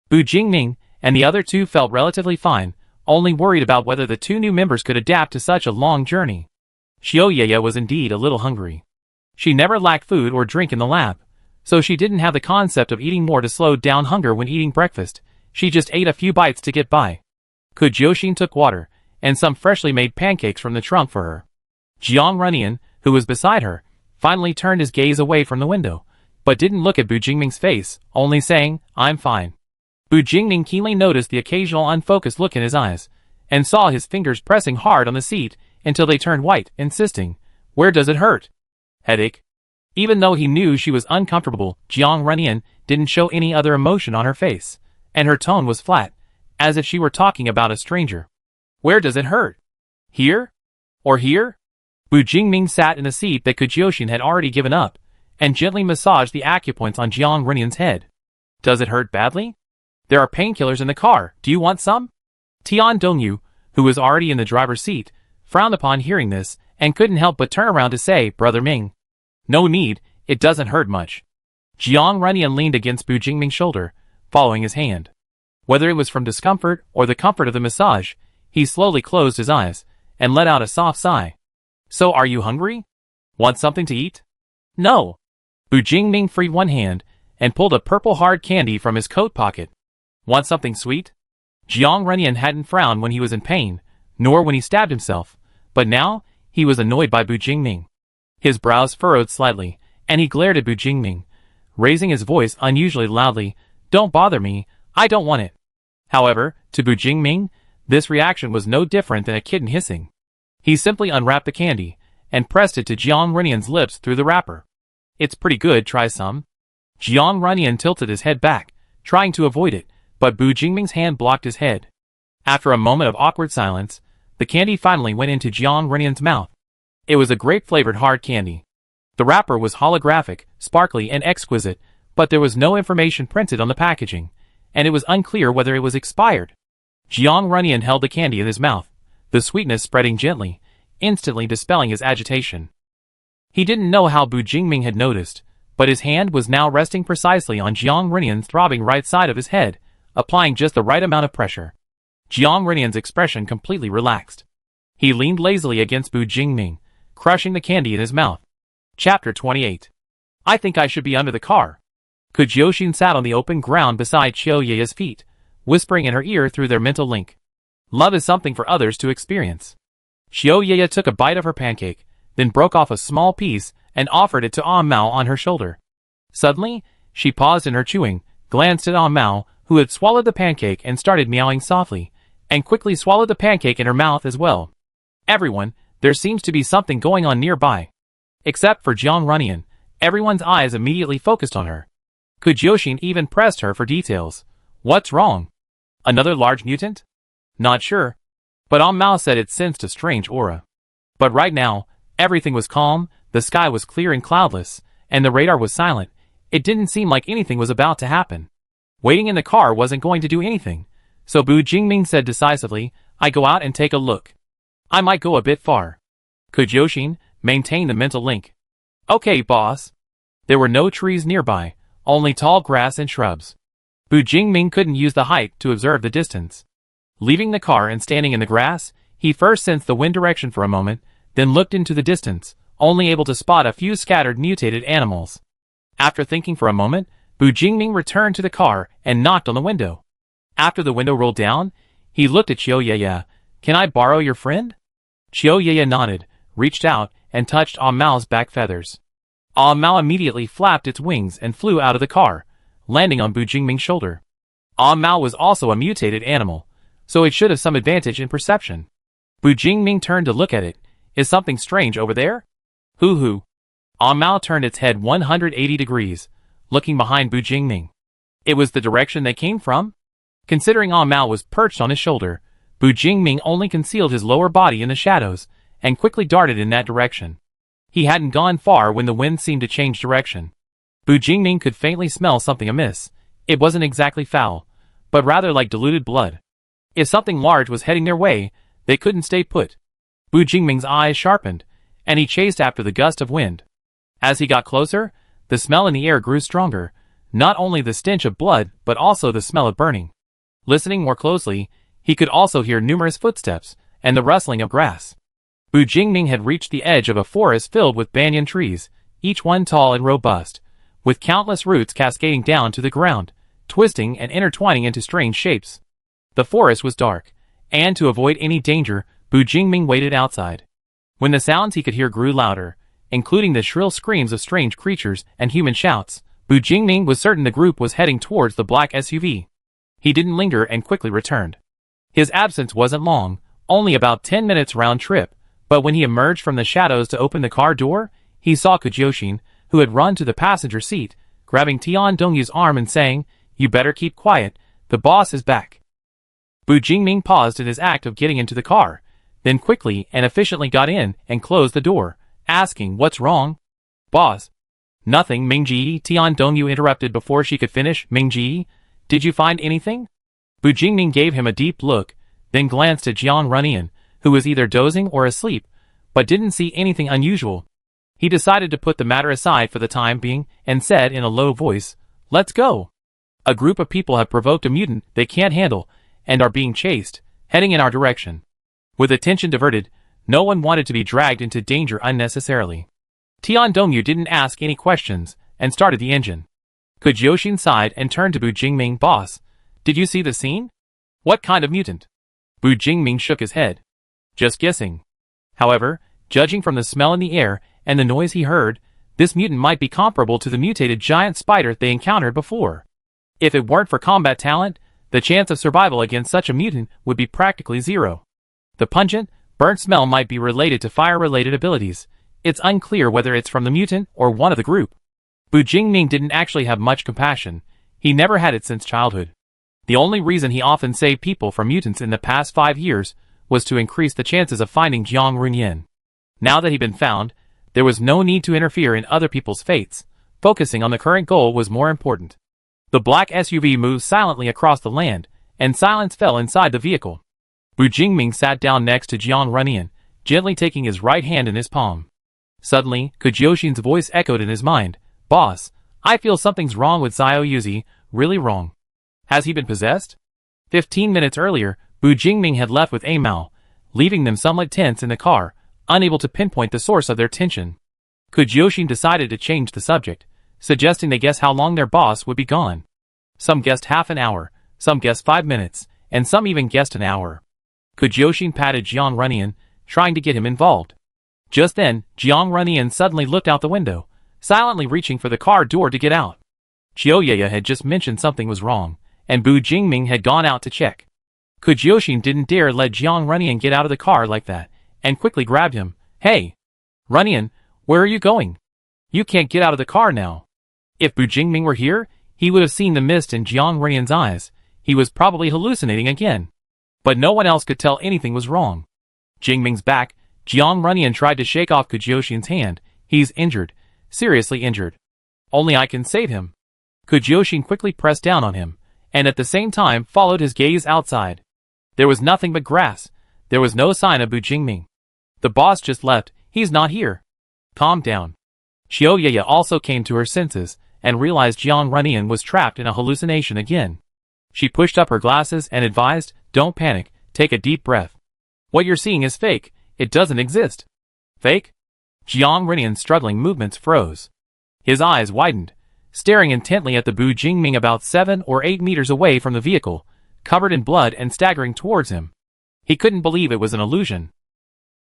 Bu Jingming and the other 2 felt relatively fine, only worried about whether the 2 new members could adapt to such a long journey. Xiaoyaya was indeed a little hungry. She never lacked food or drink in the lab, so she didn't have the concept of eating more to slow down hunger when eating breakfast. She just ate a few bites to get by. Kujyoshin took water and some freshly made pancakes from the trunk for her. Jiang Runyan, who was beside her, finally turned his gaze away from the window, but didn't look at Bu Jingming's face, only saying, "I'm fine." Bu Jingming keenly noticed the occasional unfocused look in his eyes, and saw his fingers pressing hard on the seat until they turned white, insisting, "Where does it hurt?" Headache. Even though he knew she was uncomfortable, Jiang Runyan didn't show any other emotion on her face, and her tone was flat, as if she were talking about a stranger. "Where does it hurt? Here? Or here?" Bu Jingming sat in the seat that Kujyoshin had already given up, and gently massaged the acupoints on Jiang Runyan's head. "Does it hurt badly? There are painkillers in the car, do you want some?" Tian Dongyu, who was already in the driver's seat, frowned upon hearing this, and couldn't help but turn around to say, "Brother Ming. No need, it doesn't hurt much." Jiang Runyan leaned against Bu Jingming's shoulder, following his hand. Whether it was from discomfort or the comfort of the massage, he slowly closed his eyes, and let out a soft sigh. "So are you hungry? Want something to eat?" "No." Bu Jingming freed one hand, and pulled a purple hard candy from his coat pocket. "Want something sweet?" Jiang Runyan hadn't frowned when he was in pain, nor when he stabbed himself, but now, he was annoyed by Bu Jingming. His brows furrowed slightly, and he glared at Bu Jingming, raising his voice unusually loudly, "Don't bother me, I don't want it." However, to Bu Jingming, this reaction was no different than a kitten hissing. He simply unwrapped the candy, and pressed it to Jiang Runyan's lips through the wrapper. "It's pretty good, try some." Jiang Runyan tilted his head back, trying to avoid it, but Bu Jingming's hand blocked his head. After a moment of awkward silence, the candy finally went into Jiang Runyan's mouth. It was a grape-flavored hard candy. The wrapper was holographic, sparkly and exquisite, but there was no information printed on the packaging, and it was unclear whether it was expired. Jiang Runyan held the candy in his mouth, the sweetness spreading gently, instantly dispelling his agitation. He didn't know how Bu Jingming had noticed, but his hand was now resting precisely on Jiang Runyan's throbbing right side of his head, applying just the right amount of pressure. Jiang Runyan's expression completely relaxed. He leaned lazily against Bu Jingming, crushing the candy in his mouth. Chapter 28. "I think I should be under the car." Kujyoshin sat on the open ground beside Xiaoyaya's feet, whispering in her ear through their mental link. Love is something for others to experience. Xiaoyaya took a bite of her pancake, then broke off a small piece and offered it to Mao on her shoulder. Suddenly, she paused in her chewing, glanced at Mao, who had swallowed the pancake and started meowing softly, and quickly swallowed the pancake in her mouth as well. "Everyone, there seems to be something going on nearby." Except for Jiang Runyan, everyone's eyes immediately focused on her. Kujyoshin even pressed her for details. "What's wrong? Another large mutant?" "Not sure." But Mao said it sensed a strange aura. But right now, everything was calm, The sky was clear and cloudless, and the radar was silent. It didn't seem like anything was about to happen. Waiting in the car wasn't going to do anything, so Bu Jingming said decisively, "I go out and take a look. I might go a bit far." Could Yoshin maintain the mental link? "Okay, boss." There were no trees nearby, only tall grass and shrubs. Bu Jingming couldn't use the height to observe the distance. Leaving the car and standing in the grass, he first sensed the wind direction for a moment, then looked into the distance, only able to spot a few scattered mutated animals. After thinking for a moment, Bu Jingming returned to the car and knocked on the window. After the window rolled down, he looked at Qiu Yeye. "Can I borrow your friend?" Qiu Yeye nodded, reached out, and touched Ah Mao's back feathers. Ah Mao immediately flapped its wings and flew out of the car, landing on Bu Jingming's shoulder. Ah Mao was also a mutated animal, so it should have some advantage in perception. Bu Jingming turned to look at it. "Is something strange over there?" "Hoo-hoo." Ah Mao turned its head 180 degrees, looking behind Bu Jingming. It was the direction they came from? Considering Ah Mao was perched on his shoulder, Bu Jingming only concealed his lower body in the shadows, and quickly darted in that direction. He hadn't gone far when the wind seemed to change direction. Bu Jingming could faintly smell something amiss. It wasn't exactly foul, but rather like diluted blood. If something large was heading their way, they couldn't stay put. Bu Jingming's eyes sharpened, and he chased after the gust of wind. As he got closer, the smell in the air grew stronger, not only the stench of blood but also the smell of burning. Listening more closely, he could also hear numerous footsteps and the rustling of grass. Bu Jingming had reached the edge of a forest filled with banyan trees, each one tall and robust, with countless roots cascading down to the ground, twisting and intertwining into strange shapes. The forest was dark, and to avoid any danger, Bu Jingming waited outside. When the sounds he could hear grew louder, including the shrill screams of strange creatures and human shouts, Bu Jingming was certain the group was heading towards the black SUV. He didn't linger and quickly returned. His absence wasn't long, only about 10 minutes round trip, but when he emerged from the shadows to open the car door, he saw Yoshin, who had run to the passenger seat, grabbing Tian Dongyu's arm and saying, "You better keep quiet, the boss is back." Bu Jingming paused in his act of getting into the car, then quickly and efficiently got in and closed the door, asking, "What's wrong?" "Boss." "Nothing, Mingji," Tian Dongyu interrupted before she could finish. "Mingji, did you find anything?" Bu Jingming gave him a deep look, then glanced at Jiang Runyan, who was either dozing or asleep, but didn't see anything unusual. He decided to put the matter aside for the time being, and said in a low voice, "Let's go. A group of people have provoked a mutant they can't handle, and are being chased, heading in our direction." With attention diverted, no one wanted to be dragged into danger unnecessarily. Tian Dongyu didn't ask any questions, and started the engine. Yoshin sighed and turned to Bu Jingming. "Boss, did you see the scene? What kind of mutant?" Bu Jingming shook his head. "Just guessing. However, judging from the smell in the air and the noise he heard, this mutant might be comparable to the mutated giant spider they encountered before. If it weren't for combat talent, the chance of survival against such a mutant would be practically zero. The pungent, burnt smell might be related to fire-related abilities. It's unclear whether it's from the mutant or one of the group." Bu Jingming didn't actually have much compassion. He never had it since childhood. The only reason he often saved people from mutants in the past 5 years was to increase the chances of finding Jiang Runyan. Now that he'd been found, there was no need to interfere in other people's fates. Focusing on the current goal was more important. The black SUV moved silently across the land, and silence fell inside the vehicle. Bu Jingming sat down next to Jiang Runyan, gently taking his right hand in his palm. Suddenly, Yoshin's voice echoed in his mind, "Boss, I feel something's wrong with Xiao Yuzi, really wrong. Has he been possessed?" 15 minutes earlier, Bu Jingming had left with A Mao, leaving them somewhat tense in the car, unable to pinpoint the source of their tension. Yoshin decided to change the subject, suggesting they guess how long their boss would be gone. Some guessed half an hour, some guessed 5 minutes, and some even guessed an hour. Yoshin patted Jiang Runyan, trying to get him involved. Just then, Jiang Runyan suddenly looked out the window, silently reaching for the car door to get out. Qiu Yeye had just mentioned something was wrong, and Bu Jingming had gone out to check. Yoshin didn't dare let Jiang Runyan get out of the car like that, and quickly grabbed him. "Hey! Runyan, where are you going? You can't get out of the car now." If Bu Jingming were here, he would have seen the mist in Jiang Runyan's eyes. He was probably hallucinating again. But no one else could tell anything was wrong. Jingming's back, Jiang Runyan tried to shake off Yoshin's hand. He's injured, seriously injured. Only I can save him. Kujoshin quickly pressed down on him, and at the same time followed his gaze outside. There was nothing but grass. There was no sign of Bu Jingming. The boss just left, he's not here. Calm down. Xiaoyaya also came to her senses, and realized Jiang Runyan was trapped in a hallucination again. She pushed up her glasses and advised, don't panic, take a deep breath. What you're seeing is fake, it doesn't exist. Fake? Jiang Runyan's struggling movements froze. His eyes widened, staring intently at the Bu Jingming about 7 or 8 meters away from the vehicle, covered in blood and staggering towards him. He couldn't believe it was an illusion.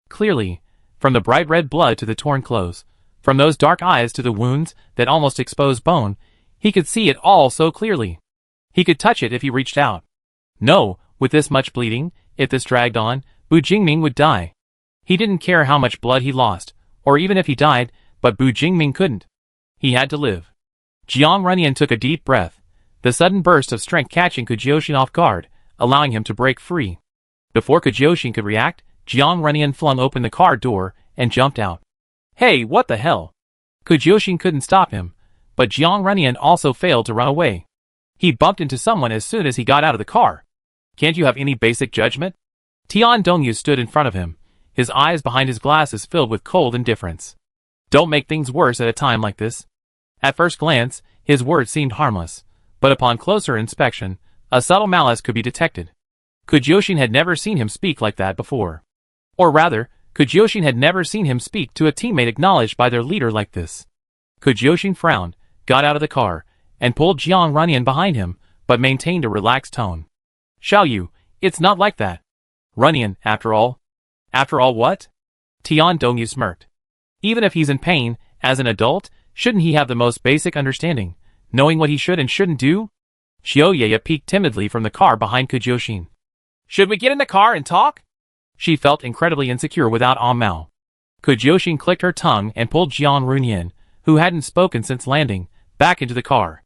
Clearly, from the bright red blood to the torn clothes, from those dark eyes to the wounds that almost exposed bone, he could see it all so clearly. He could touch it if he reached out. No, with this much bleeding, if this dragged on, Bu Jingming would die. He didn't care how much blood he lost, or even if he died, but Bu Jingming couldn't. He had to live. Jiang Runyan took a deep breath, the sudden burst of strength catching Kujoshin off guard, allowing him to break free. Before Kujoshin could react, Jiang Runyan flung open the car door and jumped out. Hey, what the hell? Kujoshin couldn't stop him, but Jiang Runyan also failed to run away. He bumped into someone as soon as he got out of the car. Can't you have any basic judgment? Tian Dongyu stood in front of him, his eyes behind his glasses filled with cold indifference. Don't make things worse at a time like this. At first glance, his words seemed harmless, but upon closer inspection, a subtle malice could be detected. Kujoshin had never seen him speak like that before. Or rather, Kujoshin had never seen him speak to a teammate acknowledged by their leader like this. Kujoshin frowned, got out of the car, and pulled Jiang Runyan behind him, but maintained a relaxed tone. Xiaoyu, it's not like that. Runyan, after all. After all what? Tian Dongyu smirked. Even if he's in pain, as an adult, shouldn't he have the most basic understanding, knowing what he should and shouldn't do? Xiaoyaya peeked timidly from the car behind Kujoshin. Should we get in the car and talk? She felt incredibly insecure without Mao. Kujoshin clicked her tongue and pulled Jiang Runyan, who hadn't spoken since landing, back into the car.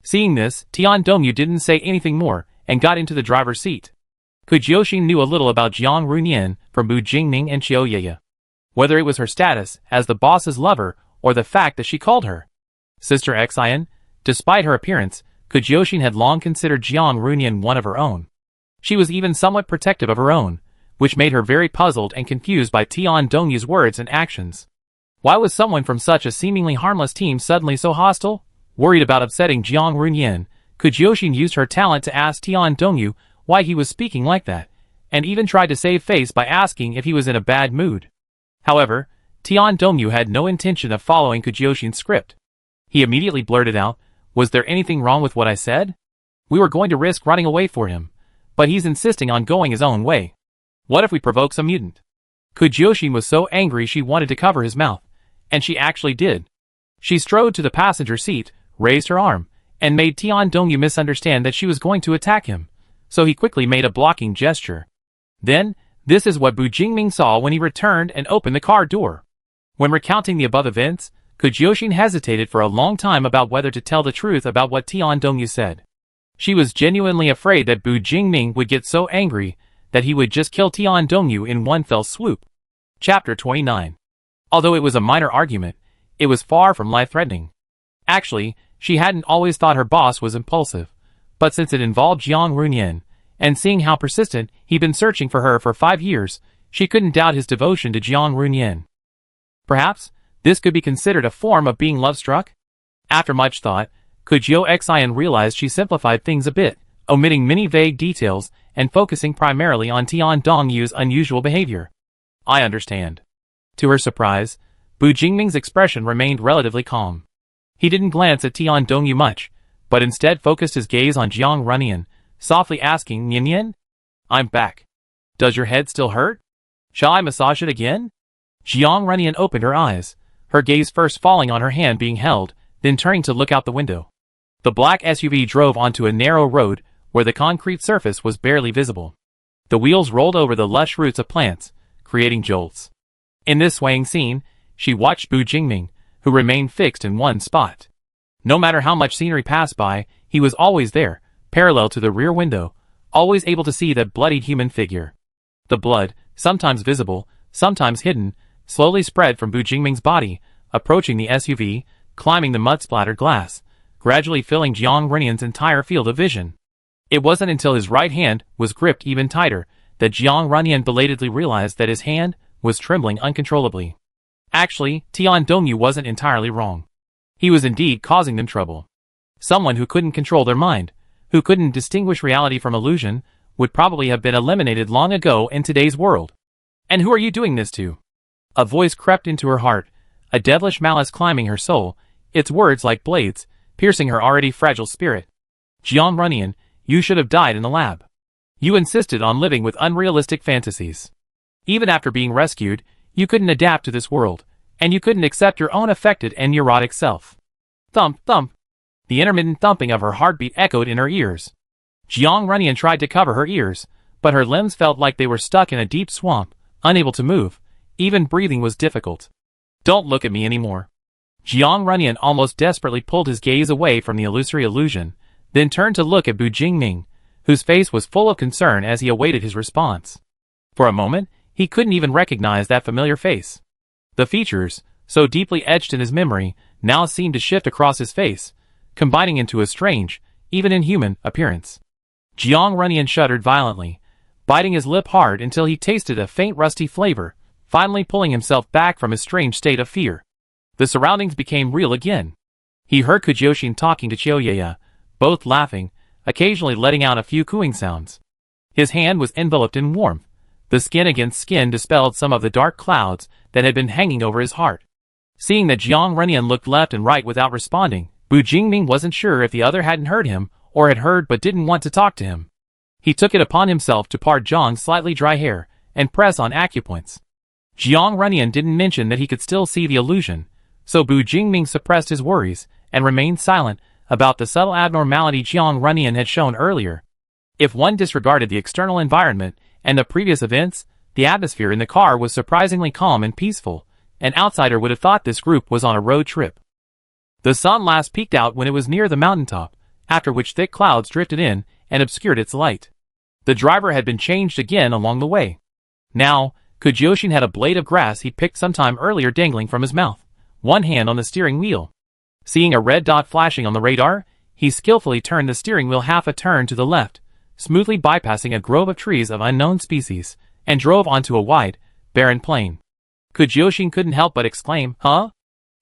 Seeing this, Tian Dongyu didn't say anything more, and got into the driver's seat. Kujoshin knew a little about Jiang Runyan from Bu Jingming and Xiaoyaya. Whether it was her status as the boss's lover, or the fact that she called her Sister Xian, despite her appearance, Kujoshin had long considered Jiang Runyan one of her own. She was even somewhat protective of her own, which made her very puzzled and confused by Tian Dongyu's words and actions. Why was someone from such a seemingly harmless team suddenly so hostile? Worried about upsetting Jiang Runyan, Kujoshin used her talent to ask Tian Dongyu why he was speaking like that, and even tried to save face by asking if he was in a bad mood. However, Tian Dongyu had no intention of following Kujoshin's script. He immediately blurted out, was there anything wrong with what I said? We were going to risk running away for him, but he's insisting on going his own way. What if we provoke some mutant? Kujoshin was so angry she wanted to cover his mouth, and she actually did. She strode to the passenger seat, raised her arm, and made Tian Dongyu misunderstand that she was going to attack him, so he quickly made a blocking gesture. Then, this is what Bu Jingming saw when he returned and opened the car door. When recounting the above events, Kujoshin hesitated for a long time about whether to tell the truth about what Tian Dongyu said. She was genuinely afraid that Bu Jingming would get so angry that he would just kill Tian Dongyu in one fell swoop. Chapter 29. Although it was a minor argument, it was far from life-threatening. Actually, she hadn't always thought her boss was impulsive, but since it involved Jiang Runyan, and seeing how persistent he'd been searching for her for 5 years, she couldn't doubt his devotion to Jiang Runyan. Perhaps, this could be considered a form of being love-struck? After much thought, Kujio Xian realized she simplified things a bit, omitting many vague details and focusing primarily on Tian Dongyu's unusual behavior. I understand. To her surprise, Bu Jingming's expression remained relatively calm. He didn't glance at Tian Dongyu much, but instead focused his gaze on Jiang Runyan, softly asking, Nian Nian? I'm back. Does your head still hurt? Shall I massage it again? Jiang Runyan opened her eyes, her gaze first falling on her hand being held, then turning to look out the window. The black SUV drove onto a narrow road where the concrete surface was barely visible. The wheels rolled over the lush roots of plants, creating jolts. In this swaying scene, she watched Bu Jingming, who remained fixed in one spot. No matter how much scenery passed by, he was always there, parallel to the rear window, always able to see that bloodied human figure. The blood, sometimes visible, sometimes hidden, slowly spread from Bu Jingming's body, approaching the SUV, climbing the mud-splattered glass, gradually filling Jiang Runyan's entire field of vision. It wasn't until his right hand was gripped even tighter that Jiang Runyan belatedly realized that his hand was trembling uncontrollably. Actually, Tian Dongyu wasn't entirely wrong. He was indeed causing them trouble. Someone who couldn't control their mind, who couldn't distinguish reality from illusion, would probably have been eliminated long ago in today's world. And who are you doing this to? A voice crept into her heart, a devilish malice climbing her soul, its words like blades, piercing her already fragile spirit. Jiang Runyan, you should have died in the lab. You insisted on living with unrealistic fantasies. Even after being rescued, you couldn't adapt to this world, and you couldn't accept your own affected and neurotic self. Thump, thump. The intermittent thumping of her heartbeat echoed in her ears. Jiang Runyan tried to cover her ears, but her limbs felt like they were stuck in a deep swamp, unable to move. Even breathing was difficult. Don't look at me anymore. Jiang Runyan almost desperately pulled his gaze away from the illusory illusion, then turned to look at Bu Jingming, whose face was full of concern as he awaited his response. For a moment, he couldn't even recognize that familiar face. The features, so deeply etched in his memory, now seemed to shift across his face, combining into a strange, even inhuman, appearance. Jiang Runyan shuddered violently, biting his lip hard until he tasted a faint rusty flavor, finally pulling himself back from his strange state of fear. The surroundings became real again. He heard Kujoshin talking to Chiyoyeya, both laughing, occasionally letting out a few cooing sounds. His hand was enveloped in warmth. The skin against skin dispelled some of the dark clouds that had been hanging over his heart. Seeing that Jiang Runyan looked left and right without responding, Bu Jingming wasn't sure if the other hadn't heard him, or had heard but didn't want to talk to him. He took it upon himself to part Jiang's slightly dry hair, and press on acupoints. Jiang Runyan didn't mention that he could still see the illusion, so Bu Jingming suppressed his worries, and remained silent about the subtle abnormality Jiang Runyan had shown earlier. If one disregarded the external environment and the previous events, the atmosphere in the car was surprisingly calm and peaceful. An outsider would have thought this group was on a road trip. The sun last peeked out when it was near the mountaintop, after which thick clouds drifted in and obscured its light. The driver had been changed again along the way. Now, Kujoshin had a blade of grass he picked some time earlier dangling from his mouth, one hand on the steering wheel. Seeing a red dot flashing on the radar, he skillfully turned the steering wheel half a turn to the left, smoothly bypassing a grove of trees of unknown species, and drove onto a wide, barren plain. Kujoshin couldn't help but exclaim, "Huh?"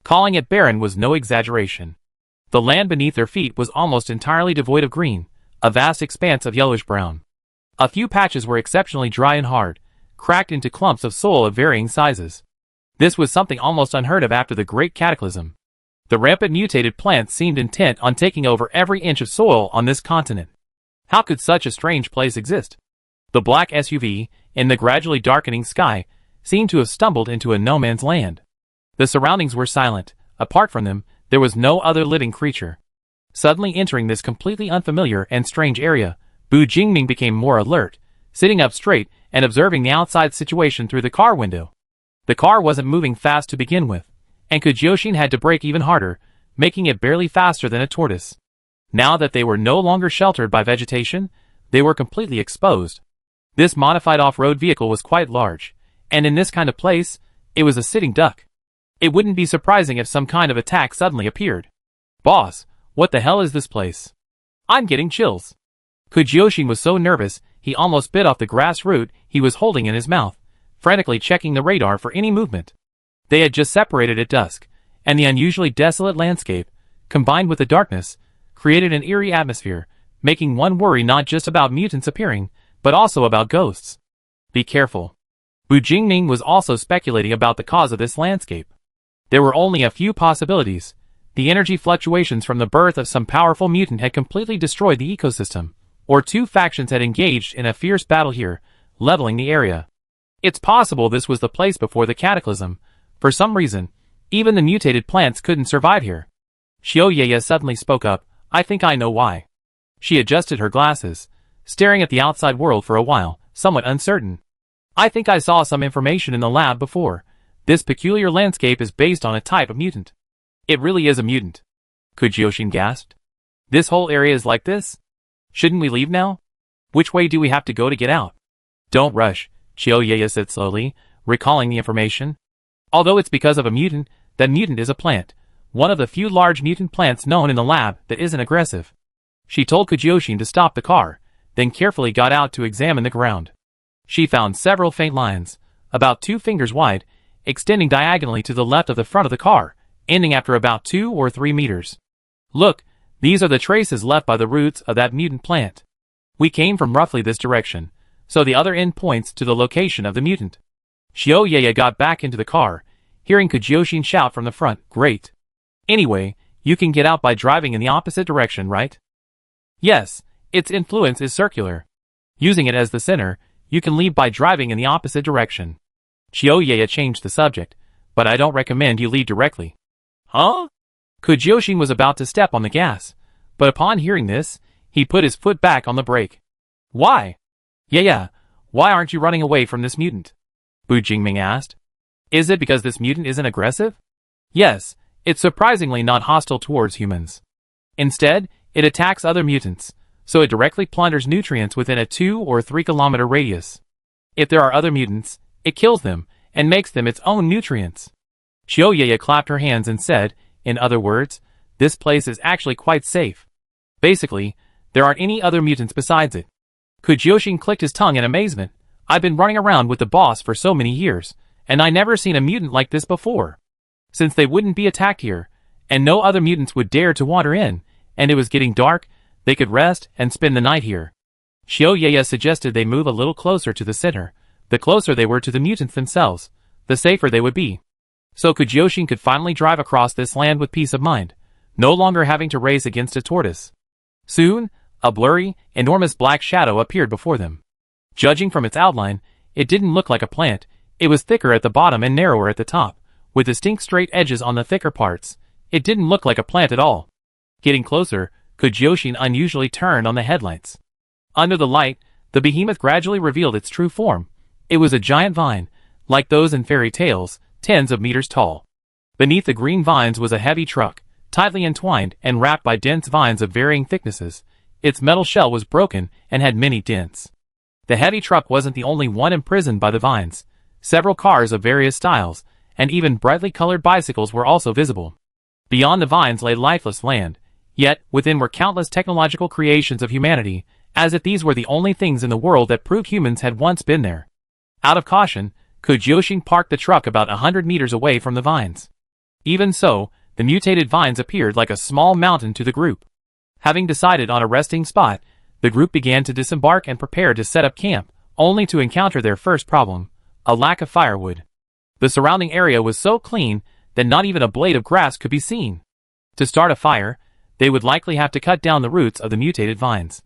Calling it barren was no exaggeration. The land beneath their feet was almost entirely devoid of green, a vast expanse of yellowish-brown. A few patches were exceptionally dry and hard, cracked into clumps of soil of varying sizes. This was something almost unheard of after the Great Cataclysm. The rampant mutated plants seemed intent on taking over every inch of soil on this continent. How could such a strange place exist? The black SUV, in the gradually darkening sky, seemed to have stumbled into a no-man's land. The surroundings were silent. Apart from them, there was no other living creature. Suddenly entering this completely unfamiliar and strange area, Bu Jingming became more alert, sitting up straight and observing the outside situation through the car window. The car wasn't moving fast to begin with, and Kujoshin had to brake even harder, making it barely faster than a tortoise. Now that they were no longer sheltered by vegetation, they were completely exposed. This modified off-road vehicle was quite large, and in this kind of place, it was a sitting duck. It wouldn't be surprising if some kind of attack suddenly appeared. "Boss, what the hell is this place? I'm getting chills." Kujoshin was so nervous, he almost bit off the grass root he was holding in his mouth, frantically checking the radar for any movement. They had just separated at dusk, and the unusually desolate landscape, combined with the darkness, created an eerie atmosphere, making one worry not just about mutants appearing, but also about ghosts. Be careful. Bu Jingming was also speculating about the cause of this landscape. There were only a few possibilities. The energy fluctuations from the birth of some powerful mutant had completely destroyed the ecosystem, or two factions had engaged in a fierce battle here, leveling the area. It's possible this was the place before the cataclysm. For some reason, even the mutated plants couldn't survive here. Chiyoyeya suddenly spoke up, "I think I know why." She adjusted her glasses, staring at the outside world for a while, somewhat uncertain. "I think I saw some information in the lab before. This peculiar landscape is based on a type of mutant." "It really is a mutant," Kujoshin gasped. "This whole area is like this? Shouldn't we leave now? Which way do we have to go to get out?" "Don't rush," Chiyoyeya said slowly, recalling the information. "Although it's because of a mutant, That mutant is a plant, one of the few large mutant plants known in the lab that isn't aggressive. She told Kujoshin to stop the car, then carefully got out to examine the ground. She found several faint lines, about 2 fingers wide, extending diagonally to the left of the front of the car, ending after about 2 or 3 meters. Look, these are the traces left by the roots of that mutant plant. We came from roughly this direction, so the other end points to the location of the mutant. Xiaoyaya got back into the car, hearing Kujoshin shout from the front, "Great! Anyway, you can get out by driving in the opposite direction, right?" "Yes, its influence is circular. Using it as the center, you can leave by driving in the opposite direction." Xiaoyaya changed the subject, "But I don't recommend you leave directly." "Huh?" Kujoshin was about to step on the gas, but upon hearing this, he put his foot back on the brake. "Why?" Yeah, why aren't you running away from this mutant?" Bu Jingming asked. "Is it because this mutant isn't aggressive?" "Yes, it's surprisingly not hostile towards humans. Instead, it attacks other mutants, so it directly plunders nutrients within a 2 or 3 kilometer radius. If there are other mutants, it kills them and makes them its own nutrients." Xiaoyaya clapped her hands and said, "In other words, this place is actually quite safe. Basically, there aren't any other mutants besides it." Kujoshin clicked his tongue in amazement. "I've been running around with the boss for so many years, and I never seen a mutant like this before. Since they wouldn't be attacked here, and no other mutants would dare to wander in, and it was getting dark, they could rest and spend the night here." Xiaoyaya suggested they move a little closer to the center. The closer they were to the mutants themselves, the safer they would be. So Kujoshin could finally drive across this land with peace of mind, no longer having to race against a tortoise. Soon, a blurry, enormous black shadow appeared before them. Judging from its outline, it didn't look like a plant. It was thicker at the bottom and narrower at the top, with distinct straight edges on the thicker parts. It didn't look like a plant at all. Getting closer, Kujoshin unusually turned on the headlights. Under the light, the behemoth gradually revealed its true form. It was a giant vine, like those in fairy tales, tens of meters tall. Beneath the green vines was a heavy truck, tightly entwined and wrapped by dense vines of varying thicknesses. Its metal shell was broken and had many dents. The heavy truck wasn't the only one imprisoned by the vines. Several cars of various styles, and even brightly colored bicycles were also visible. Beyond the vines lay lifeless land, yet within were countless technological creations of humanity, as if these were the only things in the world that proved humans had once been there. Out of caution, Kujoshin parked the truck about 100 meters away from the vines. Even so, the mutated vines appeared like a small mountain to the group. Having decided on a resting spot, the group began to disembark and prepare to set up camp, only to encounter their first problem, a lack of firewood. The surrounding area was so clean that not even a blade of grass could be seen. To start a fire, they would likely have to cut down the roots of the mutated vines.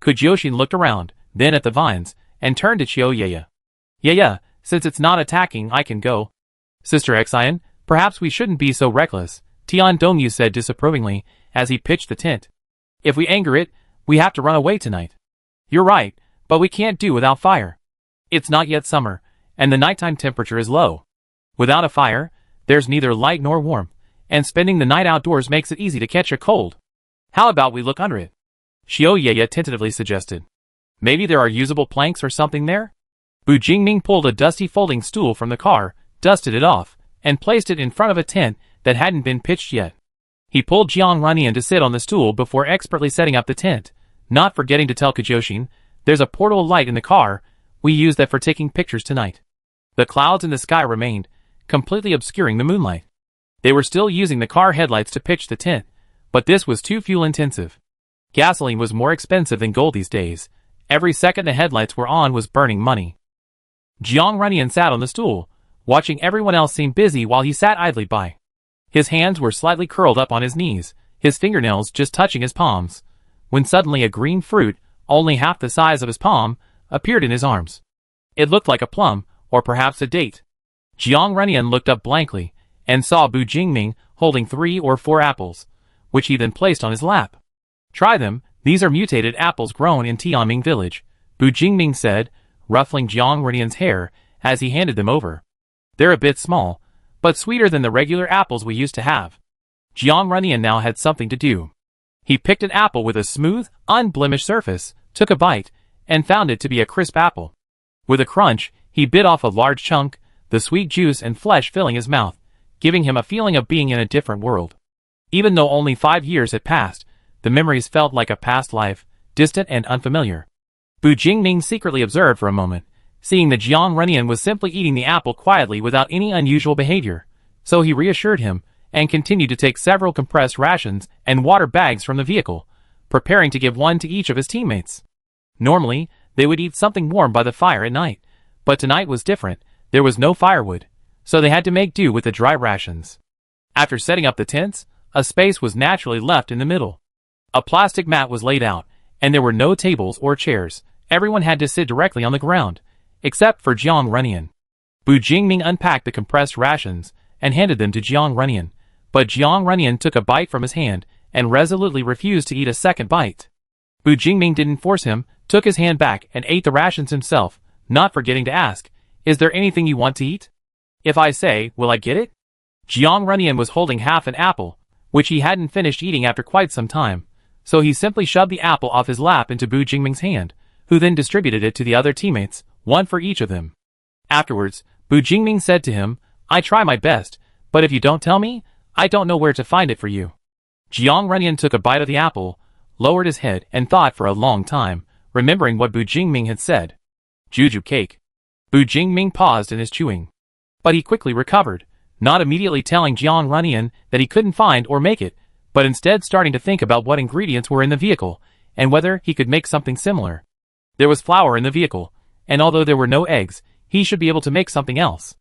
Kujoshin looked around, then at the vines, and turned to Xiaoyaya. Yeah, since it's not attacking, I can go." "Sister Xian, perhaps we shouldn't be so reckless," Tian Dongyu said disapprovingly as he pitched the tent. "If we anger it, we have to run away tonight." "You're right, but we can't do without fire. It's not yet summer, and the nighttime temperature is low. Without a fire, there's neither light nor warmth, and spending the night outdoors makes it easy to catch a cold. How about we look under it?" Xiaoyaya tentatively suggested. "Maybe there are usable planks or something there?" Bu Jingming pulled a dusty folding stool from the car, dusted it off, and placed it in front of a tent that hadn't been pitched yet. He pulled Jiang Runyan to sit on the stool before expertly setting up the tent, not forgetting to tell Kujoshin, "There's a portable light in the car, we use that for taking pictures tonight." The clouds in the sky remained, completely obscuring the moonlight. They were still using the car headlights to pitch the tent, but this was too fuel-intensive. Gasoline was more expensive than gold these days. Every second the headlights were on was burning money. Jiang Runyan sat on the stool, watching everyone else seem busy while he sat idly by. His hands were slightly curled up on his knees, his fingernails just touching his palms, when suddenly a green fruit, only half the size of his palm, appeared in his arms. It looked like a plum, or perhaps a date. Jiang Runyan looked up blankly, and saw Bu Jingming holding 3 or 4 apples, which he then placed on his lap. "Try them, these are mutated apples grown in Tianming village," Bu Jingming said, ruffling Jiang Runyan's hair as he handed them over. "They're a bit small, but sweeter than the regular apples we used to have." Jiang Runyan now had something to do. He picked an apple with a smooth, unblemished surface, took a bite, and found it to be a crisp apple. With a crunch, he bit off a large chunk, the sweet juice and flesh filling his mouth. giving him a feeling of being in a different world. Even though only 5 years had passed, the memories felt like a past life, distant and unfamiliar. Bu Jingming secretly observed for a moment, seeing that Jiang Runyan was simply eating the apple quietly without any unusual behavior, so he reassured him and continued to take several compressed rations and water bags from the vehicle, preparing to give one to each of his teammates. Normally, they would eat something warm by the fire at night, but tonight was different. There was no firewood, so they had to make do with the dry rations. After setting up the tents, a space was naturally left in the middle. A plastic mat was laid out, and there were no tables or chairs. Everyone had to sit directly on the ground, except for Jiang Runyan. Bu Jingming unpacked the compressed rations and handed them to Jiang Runyan, but Jiang Runyan took a bite from his hand and resolutely refused to eat a second bite. Bu Jingming didn't force him, took his hand back and ate the rations himself, not forgetting to ask, "Is there anything you want to eat? If I say, will I get it?" Jiang Runyan was holding half an apple, which he hadn't finished eating after quite some time, so he simply shoved the apple off his lap into Bu Jingming's hand, who then distributed it to the other teammates, one for each of them. Afterwards, Bu Jingming said to him, "I try my best, but if you don't tell me, I don't know where to find it for you." Jiang Runyan took a bite of the apple, lowered his head and thought for a long time, remembering what Bu Jingming had said. "Juju cake." Bu Jingming paused in his chewing. But he quickly recovered, not immediately telling Jiang Runyan that he couldn't find or make it, but instead starting to think about what ingredients were in the vehicle, and whether he could make something similar. There was flour in the vehicle, and although there were no eggs, he should be able to make something else.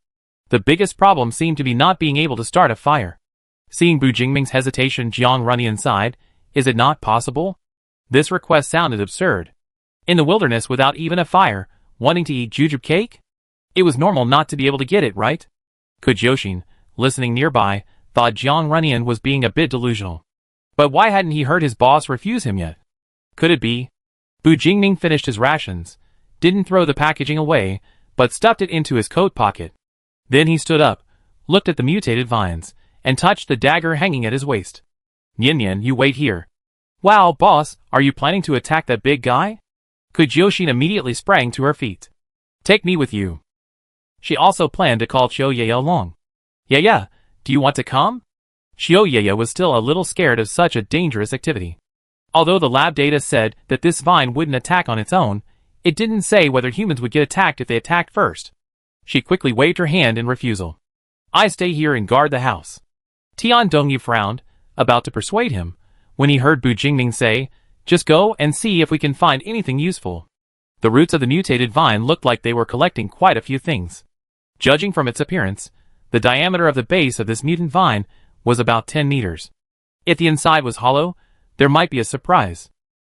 The biggest problem seemed to be not being able to start a fire. Seeing Bu Jingming's hesitation, Jiang Runyan sighed, "Is it not possible?" This request sounded absurd. In the wilderness without even a fire, wanting to eat jujube cake? It was normal not to be able to get it, right? Kujoshin, listening nearby, thought Jiang Runyan was being a bit delusional. But why hadn't he heard his boss refuse him yet? Could it be? Bu Jingming finished his rations, didn't throw the packaging away, but stuffed it into his coat pocket. Then he stood up, looked at the mutated vines, and touched the dagger hanging at his waist. "Nyan, you wait here." "Wow, boss, are you planning to attack that big guy?" Kujoshin immediately sprang to her feet. "Take me with you." She also planned to call Xiao along. "Yeah, do you want to come?" Xiao was still a little scared of such a dangerous activity. Although the lab data said that this vine wouldn't attack on its own, it didn't say whether humans would get attacked if they attacked first. She quickly waved her hand in refusal. "I stay here and guard the house." Tian Dongyu frowned, about to persuade him, when he heard Bu Jingming say, "Just go and see if we can find anything useful." The roots of the mutated vine looked like they were collecting quite a few things. Judging from its appearance, the diameter of the base of this mutant vine was about 10 meters. If the inside was hollow, there might be a surprise.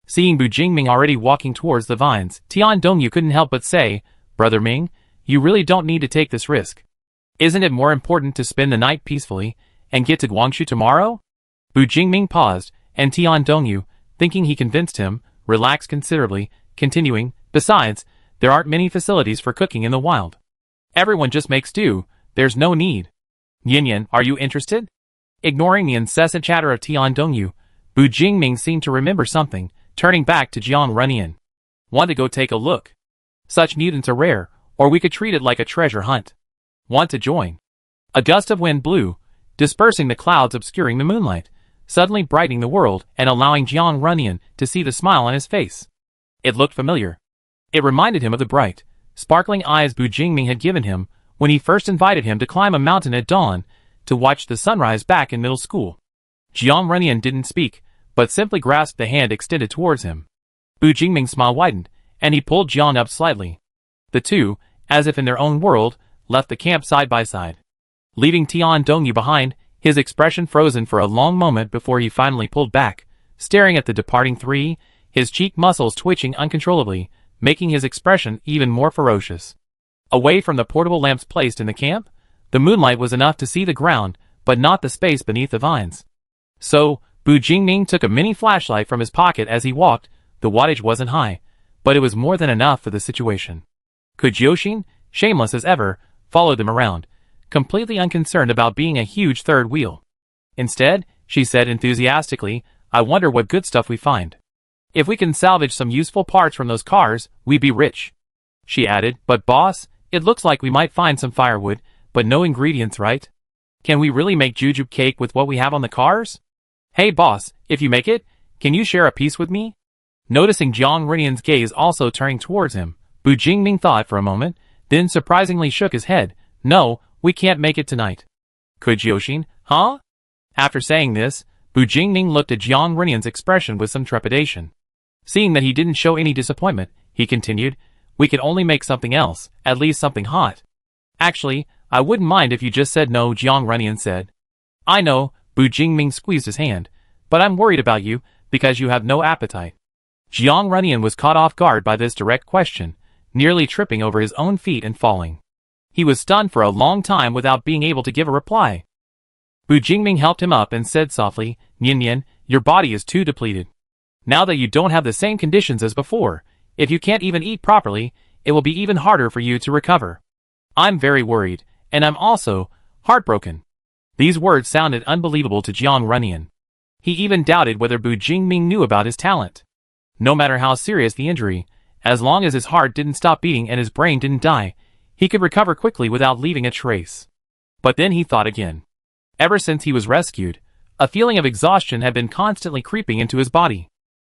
Seeing Bu Jingming already walking towards the vines, Tian Dongyu couldn't help but say, "Brother Ming, you really don't need to take this risk. Isn't it more important to spend the night peacefully and get to Guangzhou tomorrow?" Bu Jingming paused, and Tian Dongyu, thinking he convinced him, relaxed considerably, continuing, "Besides, there aren't many facilities for cooking in the wild. Everyone just makes do, there's no need. Nyan, are you interested?" Ignoring the incessant chatter of Tian Dongyu, Bu Jingming seemed to remember something, turning back to Jiang Runyan. "Want to go take a look? Such mutants are rare, or we could treat it like a treasure hunt. Want to join?" A gust of wind blew, dispersing the clouds obscuring the moonlight, suddenly brightening the world and allowing Jiang Runyan to see the smile on his face. It looked familiar. It reminded him of the bright, sparkling eyes Bu Jingming had given him when he first invited him to climb a mountain at dawn to watch the sunrise back in middle school. Jiang Runyan didn't speak, but simply grasped the hand extended towards him. Bu Jingming's smile widened, and he pulled Jiang up slightly. The two, as if in their own world, left the camp side by side. Leaving Tian Dongyu behind, his expression frozen for a long moment before he finally pulled back, staring at the departing three, his cheek muscles twitching uncontrollably, making his expression even more ferocious. Away from the portable lamps placed in the camp, the moonlight was enough to see the ground, but not the space beneath the vines. So, Bu Jingming took a mini flashlight from his pocket as he walked. The wattage wasn't high, but it was more than enough for the situation. Kujoshin, shameless as ever, followed them around, completely unconcerned about being a huge third wheel. Instead, she said enthusiastically, "I wonder what good stuff we find. If we can salvage some useful parts from those cars, we'd be rich." She added, "But boss, it looks like we might find some firewood, but no ingredients, right?" Can we really make jujube cake with what we have on the cars? Hey boss, if you make it, can you share a piece with me? Noticing Jiang Renian's gaze also turning towards him, Bu Jingming thought for a moment, then surprisingly shook his head. No, we can't make it tonight. Could Jiaoxin, huh? After saying this, Bu Jingming looked at Jiang Renian's expression with some trepidation. Seeing that he didn't show any disappointment, he continued, we could only make something else, at least something hot. Actually, I wouldn't mind if you just said no, Jiang Renian said. I know, Bu Jingming squeezed his hand, but I'm worried about you, because you have no appetite. Jiang Renian was caught off guard by this direct question, nearly tripping over his own feet and falling. He was stunned for a long time without being able to give a reply. Bu Jingming helped him up and said softly, Nian, your body is too depleted. Now that you don't have the same conditions as before, if you can't even eat properly, it will be even harder for you to recover. I'm very worried, and I'm also heartbroken. These words sounded unbelievable to Jiang Renian. He even doubted whether Bu Jingming knew about his talent. No matter how serious the injury, as long as his heart didn't stop beating and his brain didn't die, he could recover quickly without leaving a trace. But then he thought again. Ever since he was rescued, a feeling of exhaustion had been constantly creeping into his body.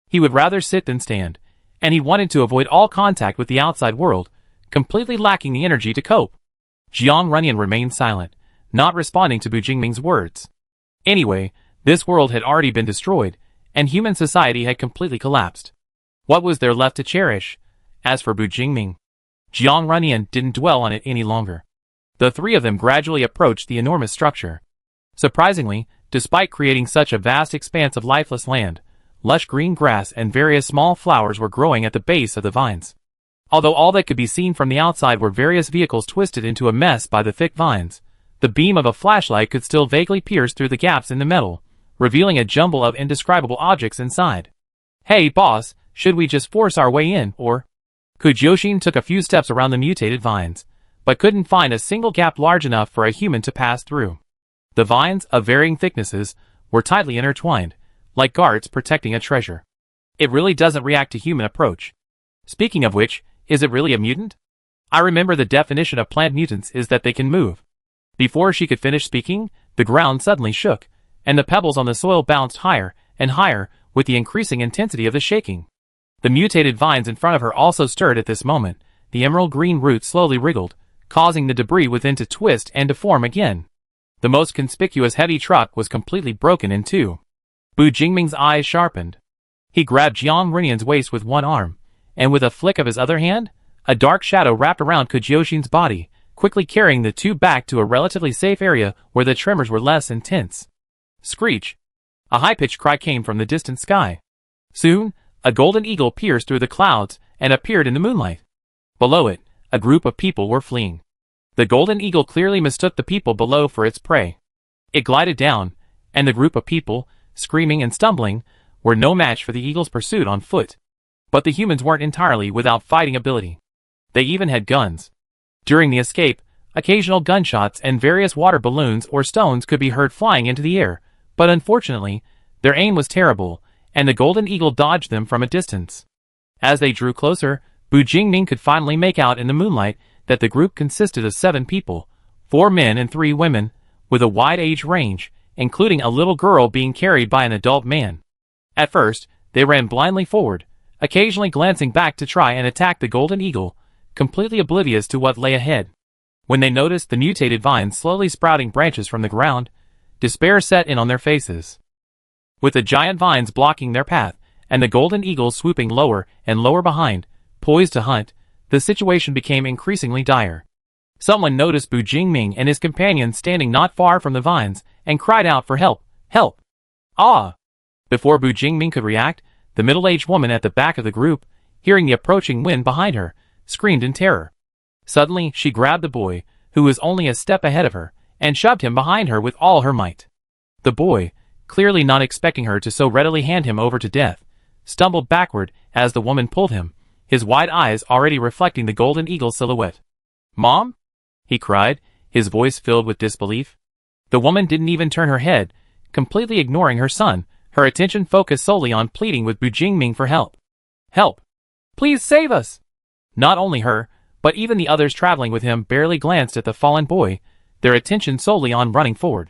He would rather sit than stand, and he wanted to avoid all contact with the outside world, completely lacking the energy to cope. Jiang Renian remained silent, not responding to Bu Jingming's words. Anyway, this world had already been destroyed, and human society had completely collapsed. What was there left to cherish? As for Bu Jingming, Jiang Renian didn't dwell on it any longer. The three of them gradually approached the enormous structure. Surprisingly, despite creating such a vast expanse of lifeless land, lush green grass and various small flowers were growing at the base of the vines. Although all that could be seen from the outside were various vehicles twisted into a mess by the thick vines, the beam of a flashlight could still vaguely pierce through the gaps in the metal, revealing a jumble of indescribable objects inside. Hey boss, should we just force our way in, or? Jiaoxin took a few steps around the mutated vines, but couldn't find a single gap large enough for a human to pass through. The vines, of varying thicknesses, were tightly intertwined, like guards protecting a treasure. It really doesn't react to human approach. Speaking of which, is it really a mutant? I remember the definition of plant mutants is that they can move. Before she could finish speaking, the ground suddenly shook, and the pebbles on the soil bounced higher and higher with the increasing intensity of the shaking. The mutated vines in front of her also stirred at this moment. The emerald green roots slowly wriggled, causing the debris within to twist and to form again. The most conspicuous heavy truck was completely broken in two. Bu Jingming's eyes sharpened. He grabbed Jiang Renian's waist with one arm, and with a flick of his other hand, a dark shadow wrapped around Jiaoxin's body, quickly carrying the two back to a relatively safe area where the tremors were less intense. Screech! A high-pitched cry came from the distant sky. Soon, a golden eagle pierced through the clouds and appeared in the moonlight. Below it, a group of people were fleeing. The golden eagle clearly mistook the people below for its prey. It glided down, and the group of people, screaming and stumbling, were no match for the eagle's pursuit on foot. But the humans weren't entirely without fighting ability. They even had guns. During the escape, occasional gunshots and various water balloons or stones could be heard flying into the air, but unfortunately, their aim was terrible, and the golden eagle dodged them from a distance. As they drew closer, Bu Jingming could finally make out in the moonlight that the group consisted of 7 people, 4 men and 3 women, with a wide age range, including a little girl being carried by an adult man. At first, they ran blindly forward, occasionally glancing back to try and attack the golden eagle, completely oblivious to what lay ahead. When they noticed the mutated vines slowly sprouting branches from the ground, despair set in on their faces. With the giant vines blocking their path, and the golden eagle swooping lower and lower behind, poised to hunt, the situation became increasingly dire. Someone noticed Bu Jingming and his companions standing not far from the vines, and cried out for help. Help! Ah! Before Bu Jingming could react, the middle-aged woman at the back of the group, hearing the approaching wind behind her, screamed in terror. Suddenly, she grabbed the boy, who was only a step ahead of her, and shoved him behind her with all her might. The boy, clearly not expecting her to so readily hand him over to death, stumbled backward as the woman pulled him, his wide eyes already reflecting the golden eagle silhouette. "Mom?" he cried, his voice filled with disbelief. The woman didn't even turn her head, completely ignoring her son, her attention focused solely on pleading with Bu Jingming for help. "Help! Please save us!" Not only her, but even the others traveling with him barely glanced at the fallen boy, their attention solely on running forward.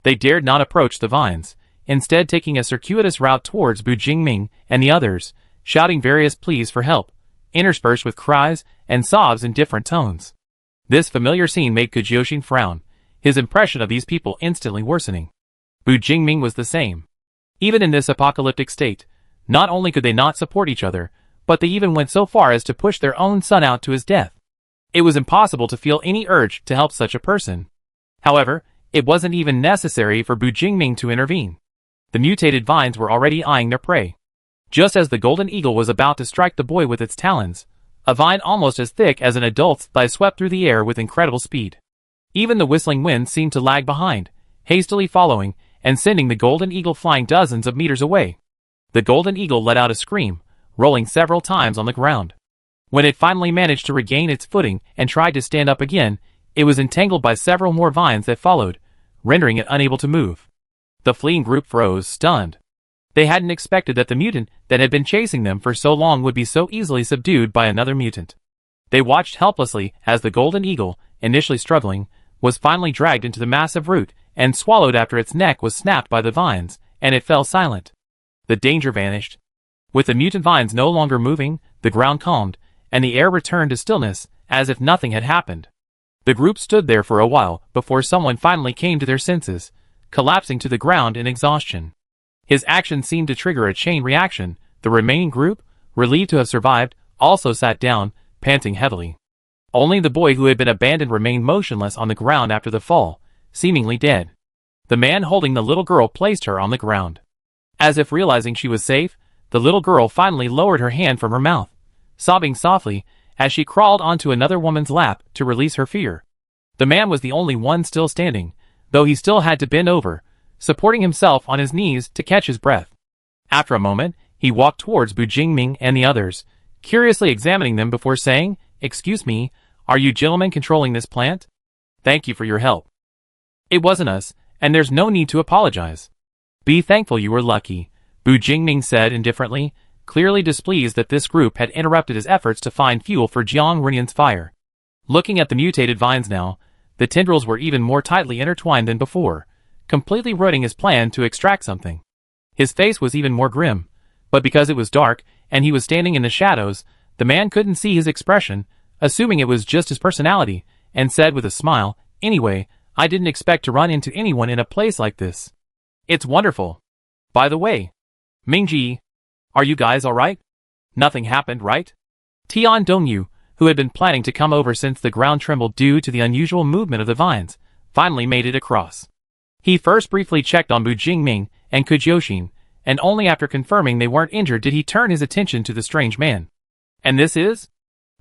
They dared not approach the vines, instead taking a circuitous route towards Bu Jingming and the others, shouting various pleas for help, interspersed with cries and sobs in different tones. This familiar scene made Kujioxin frown, his impression of these people instantly worsening. Bu Jingming was the same. Even in this apocalyptic state, not only could they not support each other, but they even went so far as to push their own son out to his death. It was impossible to feel any urge to help such a person. However, it wasn't even necessary for Bu Jingming to intervene. The mutated vines were already eyeing their prey. Just as the golden eagle was about to strike the boy with its talons, a vine almost as thick as an adult's thigh swept through the air with incredible speed. Even the whistling wind seemed to lag behind, hastily following, and sending the golden eagle flying dozens of meters away. The golden eagle let out a scream, rolling several times on the ground. When it finally managed to regain its footing and tried to stand up again, it was entangled by several more vines that followed, rendering it unable to move. The fleeing group froze, stunned. They hadn't expected that the mutant that had been chasing them for so long would be so easily subdued by another mutant. They watched helplessly as the golden eagle, initially struggling, was finally dragged into the massive root and swallowed after its neck was snapped by the vines, and it fell silent. The danger vanished. With the mutant vines no longer moving, the ground calmed, and the air returned to stillness, as if nothing had happened. The group stood there for a while before someone finally came to their senses, collapsing to the ground in exhaustion. His action seemed to trigger a chain reaction. The remaining group, relieved to have survived, also sat down, panting heavily. Only the boy who had been abandoned remained motionless on the ground after the fall, seemingly dead. The man holding the little girl placed her on the ground. As if realizing she was safe, the little girl finally lowered her hand from her mouth, sobbing softly as she crawled onto another woman's lap to release her fear. The man was the only one still standing, though he still had to bend over, supporting himself on his knees to catch his breath. After a moment, he walked towards Bu Jingming and the others, curiously examining them before saying, "Excuse me, are you gentlemen controlling this plant? Thank you for your help. It wasn't us, and there's no need to apologize. Be thankful you were lucky," Bu Jingming said indifferently, clearly displeased that this group had interrupted his efforts to find fuel for Jiang Renyan's fire. Looking at the mutated vines now, the tendrils were even more tightly intertwined than before, completely ruining his plan to extract something. His face was even more grim, but because it was dark and he was standing in the shadows, the man couldn't see his expression, assuming it was just his personality, and said with a smile, "Anyway, I didn't expect to run into anyone in a place like this. It's wonderful. By the way, Mingji, are you guys alright? Nothing happened, right?" Tian Dongyu, who had been planning to come over since the ground trembled due to the unusual movement of the vines, finally made it across. He first briefly checked on Bu Jingming and Kujioxin, and only after confirming they weren't injured did he turn his attention to the strange man. "And this is?"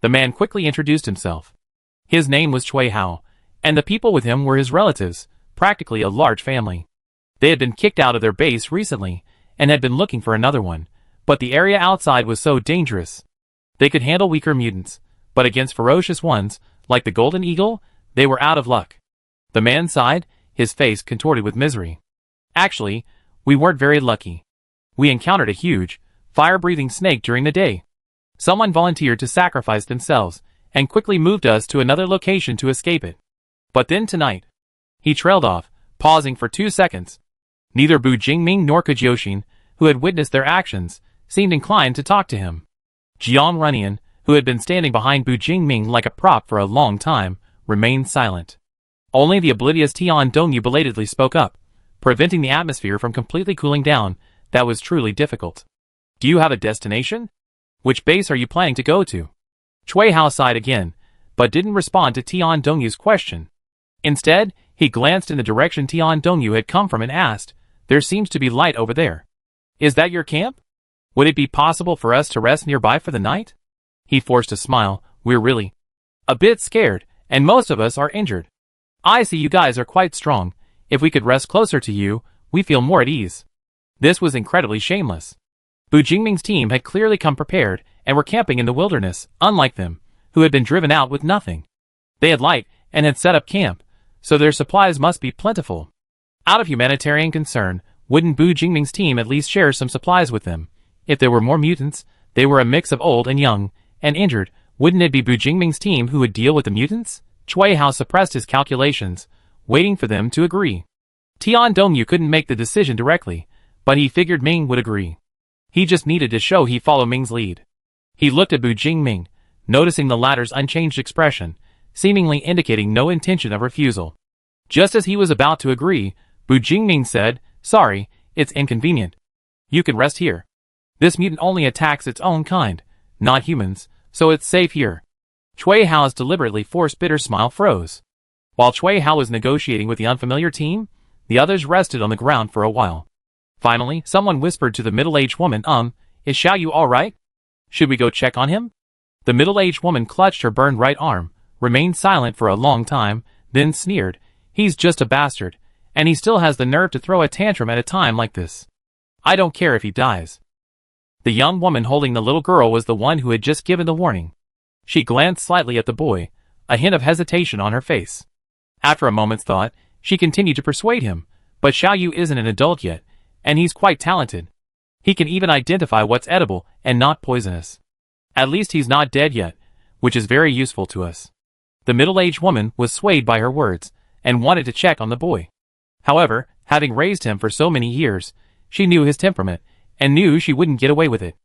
The man quickly introduced himself. His name was Cui Hao, and the people with him were his relatives, practically a large family. They had been kicked out of their base recently, and had been looking for another one, but the area outside was so dangerous. They could handle weaker mutants, but against ferocious ones, like the golden eagle, they were out of luck. The man sighed, his face contorted with misery. "Actually, we weren't very lucky. We encountered a huge, fire-breathing snake during the day. Someone volunteered to sacrifice themselves, and quickly moved us to another location to escape it. But then tonight..." He trailed off, pausing for 2 seconds. Neither Bu Jingming nor Kujioxin, who had witnessed their actions, seemed inclined to talk to him. Jiang Renyan, who had been standing behind Bu Jingming like a prop for a long time, remained silent. Only the oblivious Tian Dongyu belatedly spoke up, preventing the atmosphere from completely cooling down. That was truly difficult. "Do you have a destination? Which base are you planning to go to?" Cui Hao sighed again, but didn't respond to Tian Dongyu's question. Instead, he glanced in the direction Tian Dongyu had come from and asked, "There seems to be light over there. Is that your camp? Would it be possible for us to rest nearby for the night?" He forced a smile. "We're really a bit scared, and most of us are injured. I see you guys are quite strong. If we could rest closer to you, we feel more at ease." This was incredibly shameless. Bu Jingming's team had clearly come prepared and were camping in the wilderness, unlike them, who had been driven out with nothing. They had light and had set up camp, so their supplies must be plentiful. Out of humanitarian concern, wouldn't Bu Jingming's team at least share some supplies with them? If there were more mutants, they were a mix of old and young, and injured, wouldn't it be Bu Jingming's team who would deal with the mutants? Cui Hao suppressed his calculations, waiting for them to agree. Tian Dongyu couldn't make the decision directly, but he figured Ming would agree. He just needed to show he followed Ming's lead. He looked at Bu Jingming, noticing the latter's unchanged expression, seemingly indicating no intention of refusal. Just as he was about to agree, Bu Jingming said, "Sorry, it's inconvenient. You can rest here. This mutant only attacks its own kind, not humans, so it's safe here." Cui Hao's deliberately forced bitter smile froze. While Cui Hao was negotiating with the unfamiliar team, the others rested on the ground for a while. Finally, someone whispered to the middle-aged woman, "Is Xiao Yu alright? Should we go check on him?" The middle-aged woman clutched her burned right arm, remained silent for a long time, then sneered, "He's just a bastard, and he still has the nerve to throw a tantrum at a time like this. I don't care if he dies." The young woman holding the little girl was the one who had just given the warning. She glanced slightly at the boy, a hint of hesitation on her face. After a moment's thought, she continued to persuade him, "But Xiao Yu isn't an adult yet, and he's quite talented. He can even identify what's edible and not poisonous. At least he's not dead yet, which is very useful to us." The middle-aged woman was swayed by her words, and wanted to check on the boy. However, having raised him for so many years, she knew his temperament, and knew she wouldn't get away with it.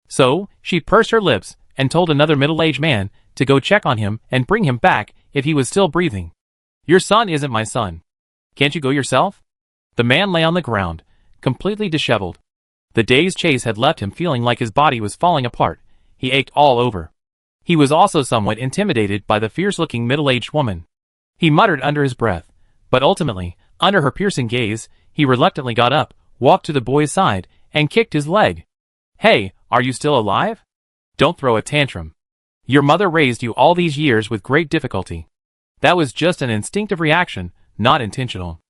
So, she pursed her lips, and told another middle-aged man to go check on him and bring him back if he was still breathing. "Your son isn't my son. Can't you go yourself?" The man lay on the ground, completely disheveled. The day's chase had left him feeling like his body was falling apart. He ached all over. He was also somewhat intimidated by the fierce-looking middle-aged woman. He muttered under his breath, but ultimately, under her piercing gaze, he reluctantly got up, walked to the boy's side, and kicked his leg. "Hey, are you still alive? Don't throw a tantrum. Your mother raised you all these years with great difficulty." That was just an instinctive reaction, not intentional.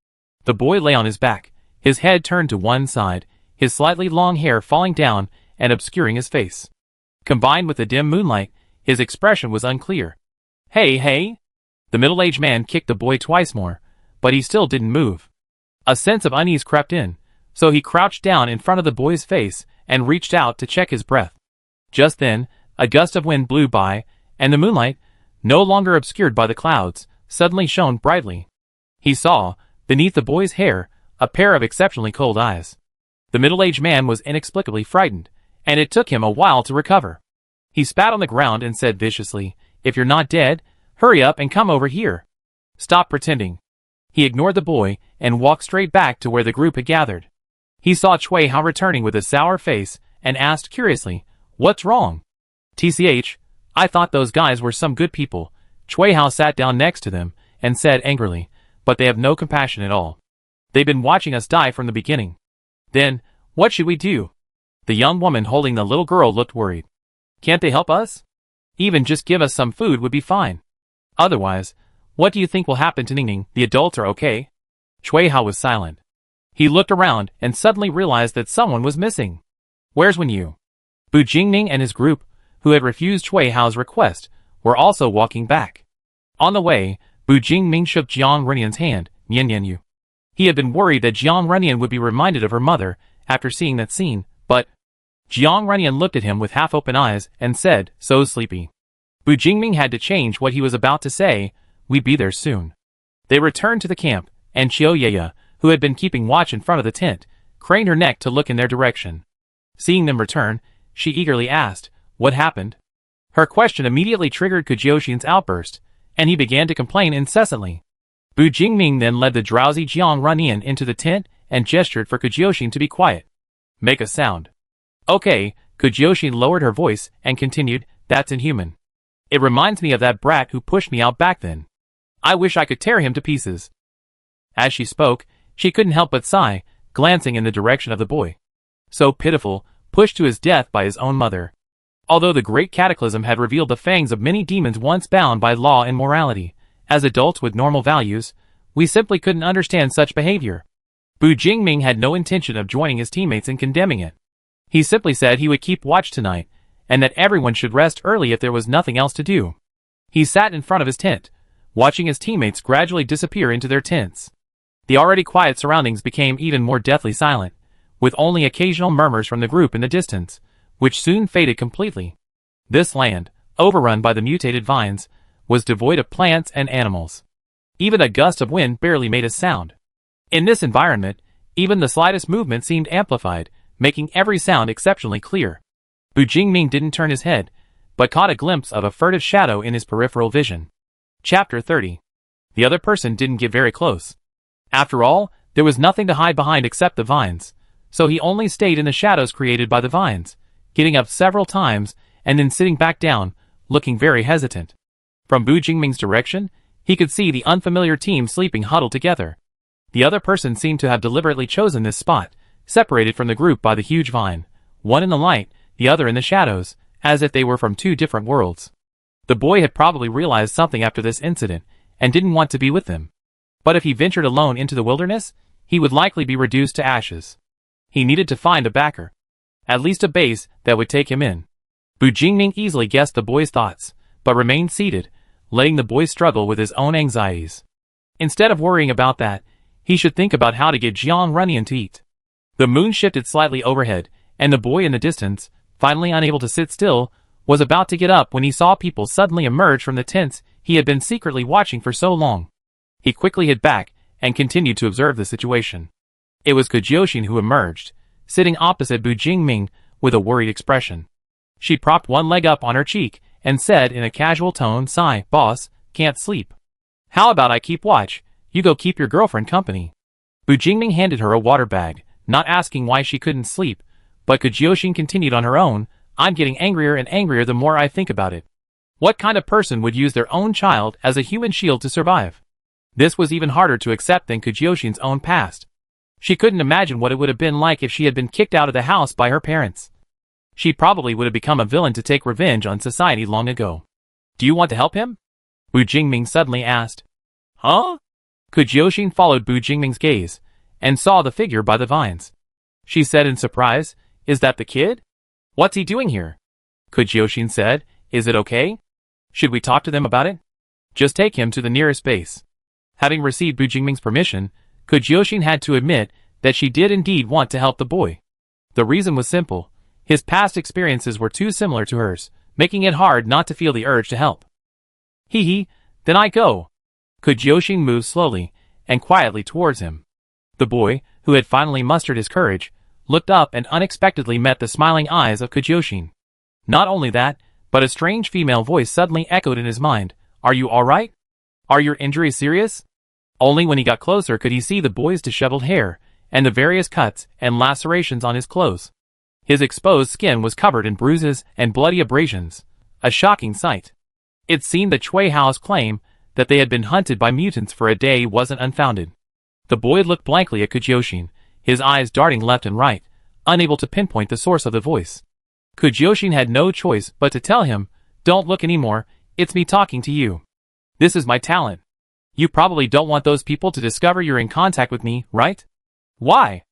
The boy lay on his back, his head turned to one side, his slightly long hair falling down and obscuring his face. Combined with the dim moonlight, his expression was unclear. Hey! The middle-aged man kicked the boy twice more, but he still didn't move. A sense of unease crept in, so he crouched down in front of the boy's face and reached out to check his breath. Just then, a gust of wind blew by, and the moonlight, no longer obscured by the clouds, suddenly shone brightly. He saw, beneath the boy's hair, a pair of exceptionally cold eyes. The middle-aged man was inexplicably frightened, and it took him a while to recover. He spat on the ground and said viciously, "If you're not dead, hurry up and come over here. Stop pretending." He ignored the boy and walked straight back to where the group had gathered. He saw Cui Hao returning with a sour face and asked curiously, "What's wrong?" "TCH, I thought those guys were some good people." Cui Hao sat down next to them and said angrily, "But they have no compassion at all. They've been watching us die from the beginning." "Then, what should we do?" The young woman holding the little girl looked worried. "Can't they help us? Even just give us some food would be fine. Otherwise, what do you think will happen to Ningning? The adults are okay?" Cui Hao was silent. He looked around and suddenly realized that someone was missing. "Where's Wenyu?" Bu Jingming and his group, who had refused Cui Hao's request, were also walking back. On the way, Bu Jingming shook Jiang Renian's hand, "Nian. He had been worried that Jiang Renian would be reminded of her mother after seeing that scene, but Jiang Renian looked at him with half-open eyes and said, so sleepy. Bu Jingming had to change what he was about to say, "We'd be there soon." They returned to the camp, and Qiu, who had been keeping watch in front of the tent, craned her neck to look in their direction. Seeing them return, she eagerly asked, "What happened?" Her question immediately triggered Kujioshin's outburst, and he began to complain incessantly. Bu Jingming then led the drowsy Jiang Renian into the tent and gestured for Kujioshin to be quiet. "Make a sound." "Okay," Kujioshin lowered her voice and continued, "That's inhuman. It reminds me of that brat who pushed me out back then. I wish I could tear him to pieces." As she spoke, she couldn't help but sigh, glancing in the direction of the boy. So pitiful, pushed to his death by his own mother. Although the great cataclysm had revealed the fangs of many demons once bound by law and morality, as adults with normal values, we simply couldn't understand such behavior. Bu Jingming had no intention of joining his teammates in condemning it. He simply said he would keep watch tonight, and that everyone should rest early if there was nothing else to do. He sat in front of his tent, watching his teammates gradually disappear into their tents. The already quiet surroundings became even more deathly silent, with only occasional murmurs from the group in the distance, which soon faded completely. This land, overrun by the mutated vines, was devoid of plants and animals. Even a gust of wind barely made a sound. In this environment, even the slightest movement seemed amplified, making every sound exceptionally clear. Bu Jingming didn't turn his head, but caught a glimpse of a furtive shadow in his peripheral vision. Chapter 30. The other person didn't get very close. After all, there was nothing to hide behind except the vines, so he only stayed in the shadows created by the vines, getting up several times and then sitting back down, looking very hesitant. From Bu Jingming's direction, he could see the unfamiliar team sleeping huddled together. The other person seemed to have deliberately chosen this spot, separated from the group by the huge vine, one in the light, the other in the shadows, as if they were from two different worlds. The boy had probably realized something after this incident, and didn't want to be with them. But if he ventured alone into the wilderness, he would likely be reduced to ashes. He needed to find a backer. At least a base that would take him in. Bu Jingming easily guessed the boy's thoughts, but remained seated, letting the boy struggle with his own anxieties. Instead of worrying about that, he should think about how to get Jiang Runyan to eat. The moon shifted slightly overhead, and the boy in the distance, finally unable to sit still, was about to get up when he saw people suddenly emerge from the tents he had been secretly watching for so long. He quickly hid back and continued to observe the situation. It was Kujyoshin who emerged, sitting opposite Bu Jingming with a worried expression. She propped one leg up on her cheek and said in a casual tone, "Sigh, boss, can't sleep. How about I keep watch, you go keep your girlfriend company." Bu Jingming handed her a water bag, not asking why she couldn't sleep, but Kujyoshin continued on her own, "I'm getting angrier and angrier the more I think about it. What kind of person would use their own child as a human shield to survive?" This was even harder to accept than Kujyoshin's own past. She couldn't imagine what it would have been like if she had been kicked out of the house by her parents. She probably would have become a villain to take revenge on society long ago. "Do you want to help him?" Bu Jingming suddenly asked. "Huh?" Kujyoshin followed Bu Jingming's gaze, and saw the figure by the vines. She said in surprise, "Is that the kid? What's he doing here?" Kujyoshin said, "Is it okay? Should we talk to them about it? Just take him to the nearest base." Having received Bu Jingming's permission, Kujyoshin had to admit that she did indeed want to help the boy. The reason was simple. His past experiences were too similar to hers, making it hard not to feel the urge to help. Hee, then I go." Kujyoshin moved slowly and quietly towards him. The boy, who had finally mustered his courage, looked up and unexpectedly met the smiling eyes of Kujyoshin. Not only that, but a strange female voice suddenly echoed in his mind, "Are you alright? Are your injuries serious?" Only when he got closer could he see the boy's disheveled hair, and the various cuts and lacerations on his clothes. His exposed skin was covered in bruises and bloody abrasions, a shocking sight. It seemed that Cui Hao's claim that they had been hunted by mutants for a day wasn't unfounded. The boy looked blankly at Kujyoshin, his eyes darting left and right, unable to pinpoint the source of the voice. Kujyoshin had no choice but to tell him, "Don't look anymore, it's me talking to you. This is my talent. You probably don't want those people to discover you're in contact with me, right?" "Why?"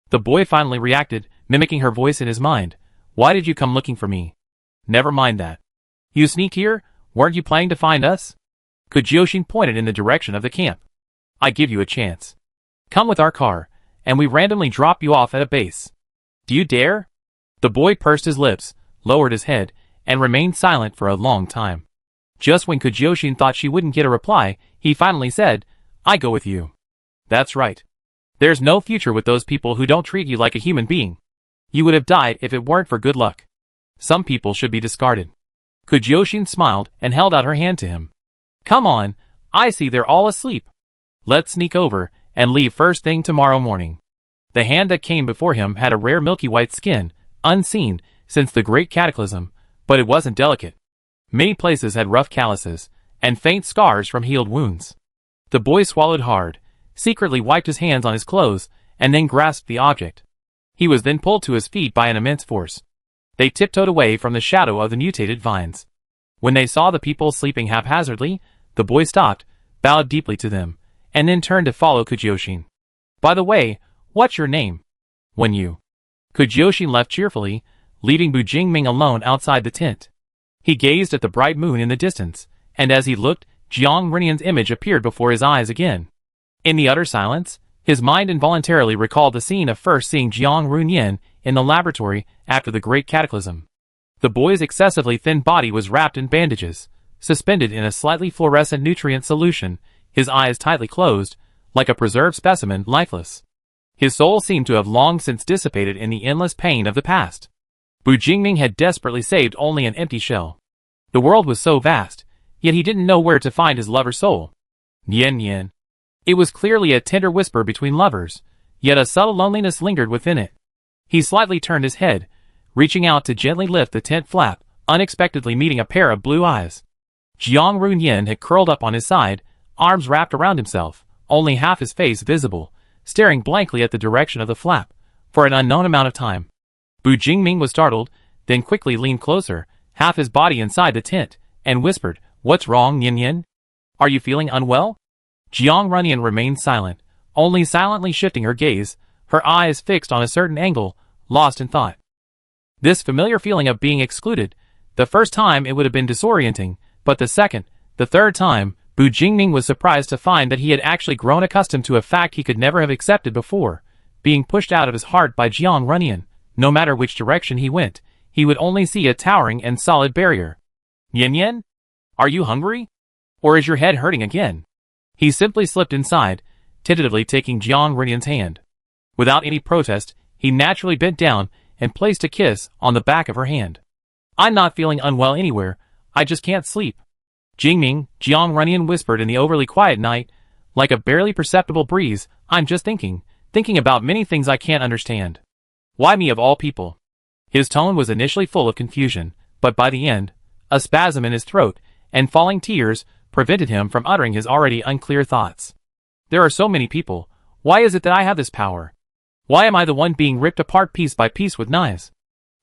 The boy finally reacted, mimicking her voice in his mind. "Why did you come looking for me?" "Never mind that. You sneaked here, weren't you planning to find us?" Kujyoshin pointed in the direction of the camp. "I give you a chance. Come with our car, and we randomly drop you off at a base. Do you dare?" The boy pursed his lips, lowered his head, and remained silent for a long time. Just when Kujyoshin thought she wouldn't get a reply, he finally said, "I go with you." "That's right. There's no future with those people who don't treat you like a human being. You would have died if it weren't for good luck. Some people should be discarded." Kujyoshin smiled and held out her hand to him. "Come on, I see they're all asleep. Let's sneak over and leave first thing tomorrow morning." The hand that came before him had a rare milky white skin, unseen since the Great Cataclysm, but it wasn't delicate. Many places had rough calluses, and faint scars from healed wounds. The boy swallowed hard, secretly wiped his hands on his clothes, and then grasped the object. He was then pulled to his feet by an immense force. They tiptoed away from the shadow of the mutated vines. When they saw the people sleeping haphazardly, the boy stopped, bowed deeply to them, and then turned to follow Kujyoshin. "By the way, what's your name?" "When you." Kujyoshin left cheerfully, leaving Bu Jingming alone outside the tent. He gazed at the bright moon in the distance, and as he looked, Jiang Runyan's image appeared before his eyes again. In the utter silence, his mind involuntarily recalled the scene of first seeing Jiang Runyan in the laboratory after the Great Cataclysm. The boy's excessively thin body was wrapped in bandages, suspended in a slightly fluorescent nutrient solution, his eyes tightly closed, like a preserved specimen, lifeless. His soul seemed to have long since dissipated in the endless pain of the past. Bu Jingming had desperately saved only an empty shell. The world was so vast, yet he didn't know where to find his lover's soul. Nian Nian. It was clearly a tender whisper between lovers, yet a subtle loneliness lingered within it. He slightly turned his head, reaching out to gently lift the tent flap, unexpectedly meeting a pair of blue eyes. Jiang Runyan had curled up on his side, arms wrapped around himself, only half his face visible, staring blankly at the direction of the flap, for an unknown amount of time. Bu Jingming was startled, then quickly leaned closer, half his body inside the tent, and whispered, "What's wrong, Nian Nian? Are you feeling unwell?" Jiang Runyan remained silent, only silently shifting her gaze, her eyes fixed on a certain angle, lost in thought. This familiar feeling of being excluded, the first time it would have been disorienting, but the second, the third time, Bu Jingming was surprised to find that he had actually grown accustomed to a fact he could never have accepted before, being pushed out of his heart by Jiang Runyan. No matter which direction he went, he would only see a towering and solid barrier. "Yin Yin? Are you hungry? Or is your head hurting again?" He simply slipped inside, tentatively taking Jiang Runyan's hand. Without any protest, he naturally bent down and placed a kiss on the back of her hand. "I'm not feeling unwell anywhere, I just can't sleep." Jingming, Jiang Runyan whispered in the overly quiet night, like a barely perceptible breeze, "I'm just thinking about many things I can't understand. Why me of all people?" His tone was initially full of confusion, but by the end, a spasm in his throat and falling tears prevented him from uttering his already unclear thoughts. "There are so many people. Why is it that I have this power? Why am I the one being ripped apart piece by piece with knives?"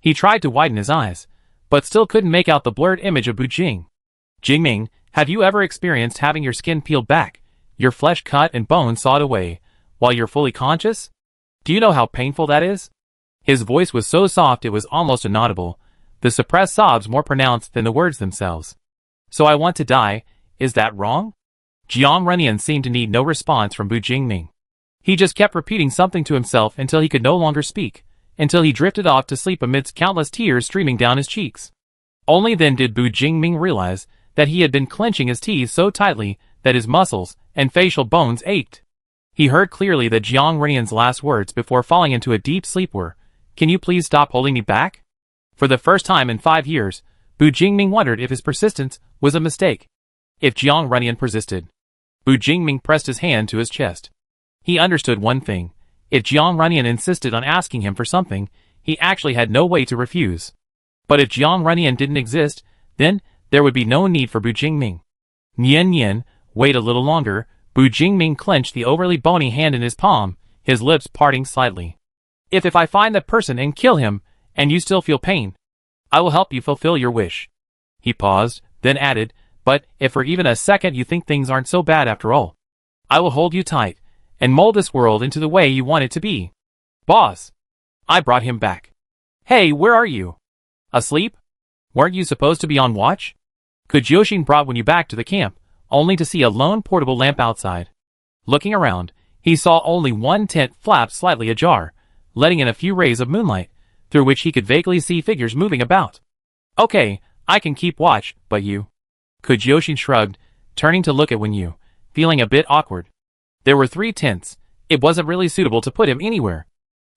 He tried to widen his eyes, but still couldn't make out the blurred image of Bu Jing. "Jingming, have you ever experienced having your skin peeled back, your flesh cut and bones sawed away, while you're fully conscious? Do you know how painful that is?" His voice was so soft it was almost inaudible, the suppressed sobs more pronounced than the words themselves. "So I want to die, is that wrong?" Jiang Runyan seemed to need no response from Bu Jingming. He just kept repeating something to himself until he could no longer speak, until he drifted off to sleep amidst countless tears streaming down his cheeks. Only then did Bu Jingming realize that he had been clenching his teeth so tightly that his muscles and facial bones ached. He heard clearly that Jiang Runyan's last words before falling into a deep sleep were, "Can you please stop holding me back?" For the first time in 5 years, Bu Jingming wondered if his persistence was a mistake. If Jiang Runyan persisted. Bu Jingming pressed his hand to his chest. He understood one thing. If Jiang Runyan insisted on asking him for something, he actually had no way to refuse. But if Jiang Runyan didn't exist, then there would be no need for Bu Jingming. "Nian Nian, wait a little longer." Bu Jingming clenched the overly bony hand in his palm, his lips parting slightly. If I find that person and kill him, and you still feel pain, I will help you fulfill your wish." He paused, then added, "But if for even a second you think things aren't so bad after all, I will hold you tight, and mold this world into the way you want it to be." "Boss!" I brought him back. "Hey, where are you? Asleep? Weren't you supposed to be on watch?" Kujoshin brought you back to the camp, only to see a lone portable lamp outside. Looking around, he saw only one tent flap slightly ajar, letting in a few rays of moonlight, through which he could vaguely see figures moving about. "Okay, I can keep watch, but you?" Kujoshin shrugged, turning to look at Wenyu, feeling a bit awkward. There were 3 tents, it wasn't really suitable to put him anywhere.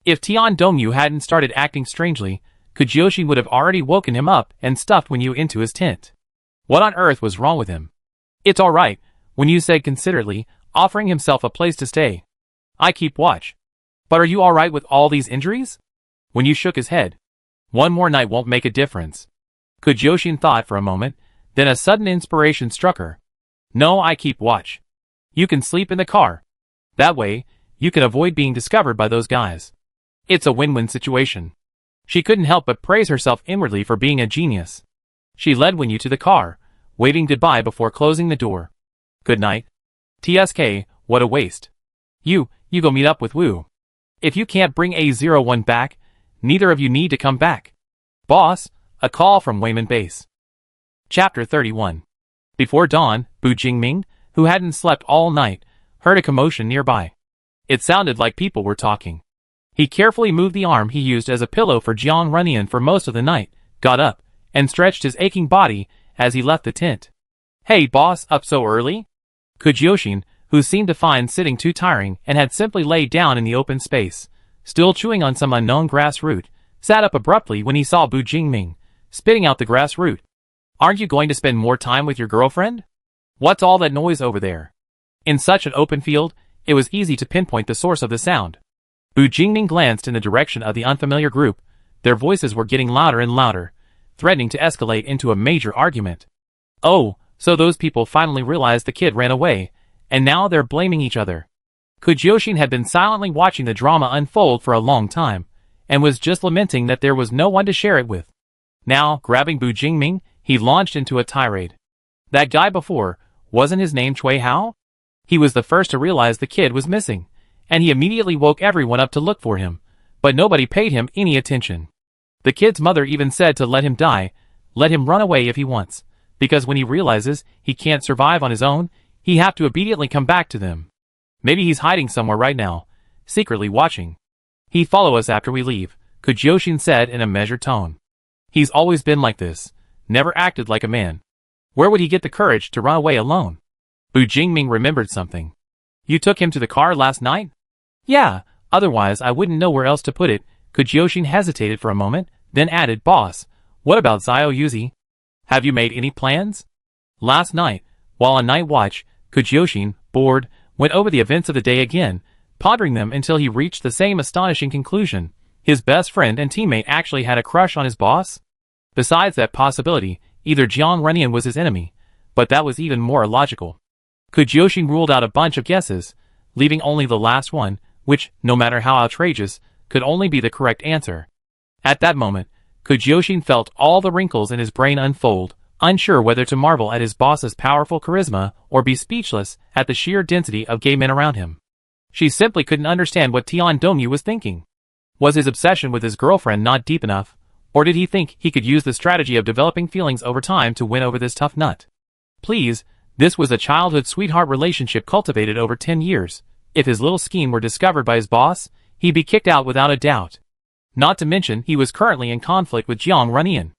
If Tian Dongyu hadn't started acting strangely, Kujoshin would have already woken him up and stuffed Wenyu into his tent. What on earth was wrong with him? "It's alright," Wenyu said considerately, offering himself a place to stay. "I keep watch." "But are you alright with all these injuries?" Wenyu shook his head. "One more night won't make a difference." Kujoshin thought for a moment, then a sudden inspiration struck her. "No, I keep watch. You can sleep in the car. That way, you can avoid being discovered by those guys. It's a win-win situation." She couldn't help but praise herself inwardly for being a genius. She led Wenyu to the car, waving goodbye before closing the door. "Good night." "TSK, what a waste. You go meet up with Wu. If you can't bring A01 back, neither of you need to come back." "Boss," a call from Wayman Base. Chapter 31. Before dawn, Bu Jingming, who hadn't slept all night, heard a commotion nearby. It sounded like people were talking. He carefully moved the arm he used as a pillow for Jiang Runyan for most of the night, got up, and stretched his aching body as he left the tent. "Hey boss, up so early?" Kujyoshin, who seemed to find sitting too tiring and had simply laid down in the open space, still chewing on some unknown grass root, sat up abruptly when he saw Bu Jingming, spitting out the grass root. Aren't you going to spend more time with your girlfriend? What's all that noise over there? In such an open field, it was easy to pinpoint the source of the sound. Bu Jingming glanced in the direction of the unfamiliar group. Their voices were getting louder and louder, threatening to escalate into a major argument. Oh, so those people finally realized the kid ran away, and now they're blaming each other. Kujyoshin had been silently watching the drama unfold for a long time, and was just lamenting that there was no one to share it with. Now, grabbing Bu Jingming, he launched into a tirade. That guy before, wasn't his name Chui Hao? He was the first to realize the kid was missing, and he immediately woke everyone up to look for him, but nobody paid him any attention. The kid's mother even said to let him die, let him run away if he wants, because when he realizes he can't survive on his own, he have to immediately come back to them. Maybe he's hiding somewhere right now, secretly watching. He'd follow us after we leave, Kujyoshin said in a measured tone. He's always been like this, never acted like a man. Where would he get the courage to run away alone? Bu Jingming remembered something. You took him to the car last night? Yeah, otherwise I wouldn't know where else to put it. Kujyoshin hesitated for a moment, then added, Boss, what about Zio Yuzi? Have you made any plans? Last night, while on night watch, Kujyoshin, bored, went over the events of the day again, pondering them until he reached the same astonishing conclusion. His best friend and teammate actually had a crush on his boss? Besides that possibility, either Jiang Renian was his enemy, but that was even more illogical. Kujyoshin ruled out a bunch of guesses, leaving only the last one, which, no matter how outrageous, could only be the correct answer. At that moment, Kujyoshin felt all the wrinkles in his brain unfold, unsure whether to marvel at his boss's powerful charisma or be speechless at the sheer density of gay men around him. She simply couldn't understand what Tian Dongyu was thinking. Was his obsession with his girlfriend not deep enough, or did he think he could use the strategy of developing feelings over time to win over this tough nut? Please, this was a childhood sweetheart relationship cultivated over 10 years. If his little scheme were discovered by his boss, he'd be kicked out without a doubt. Not to mention he was currently in conflict with Jiang Renian.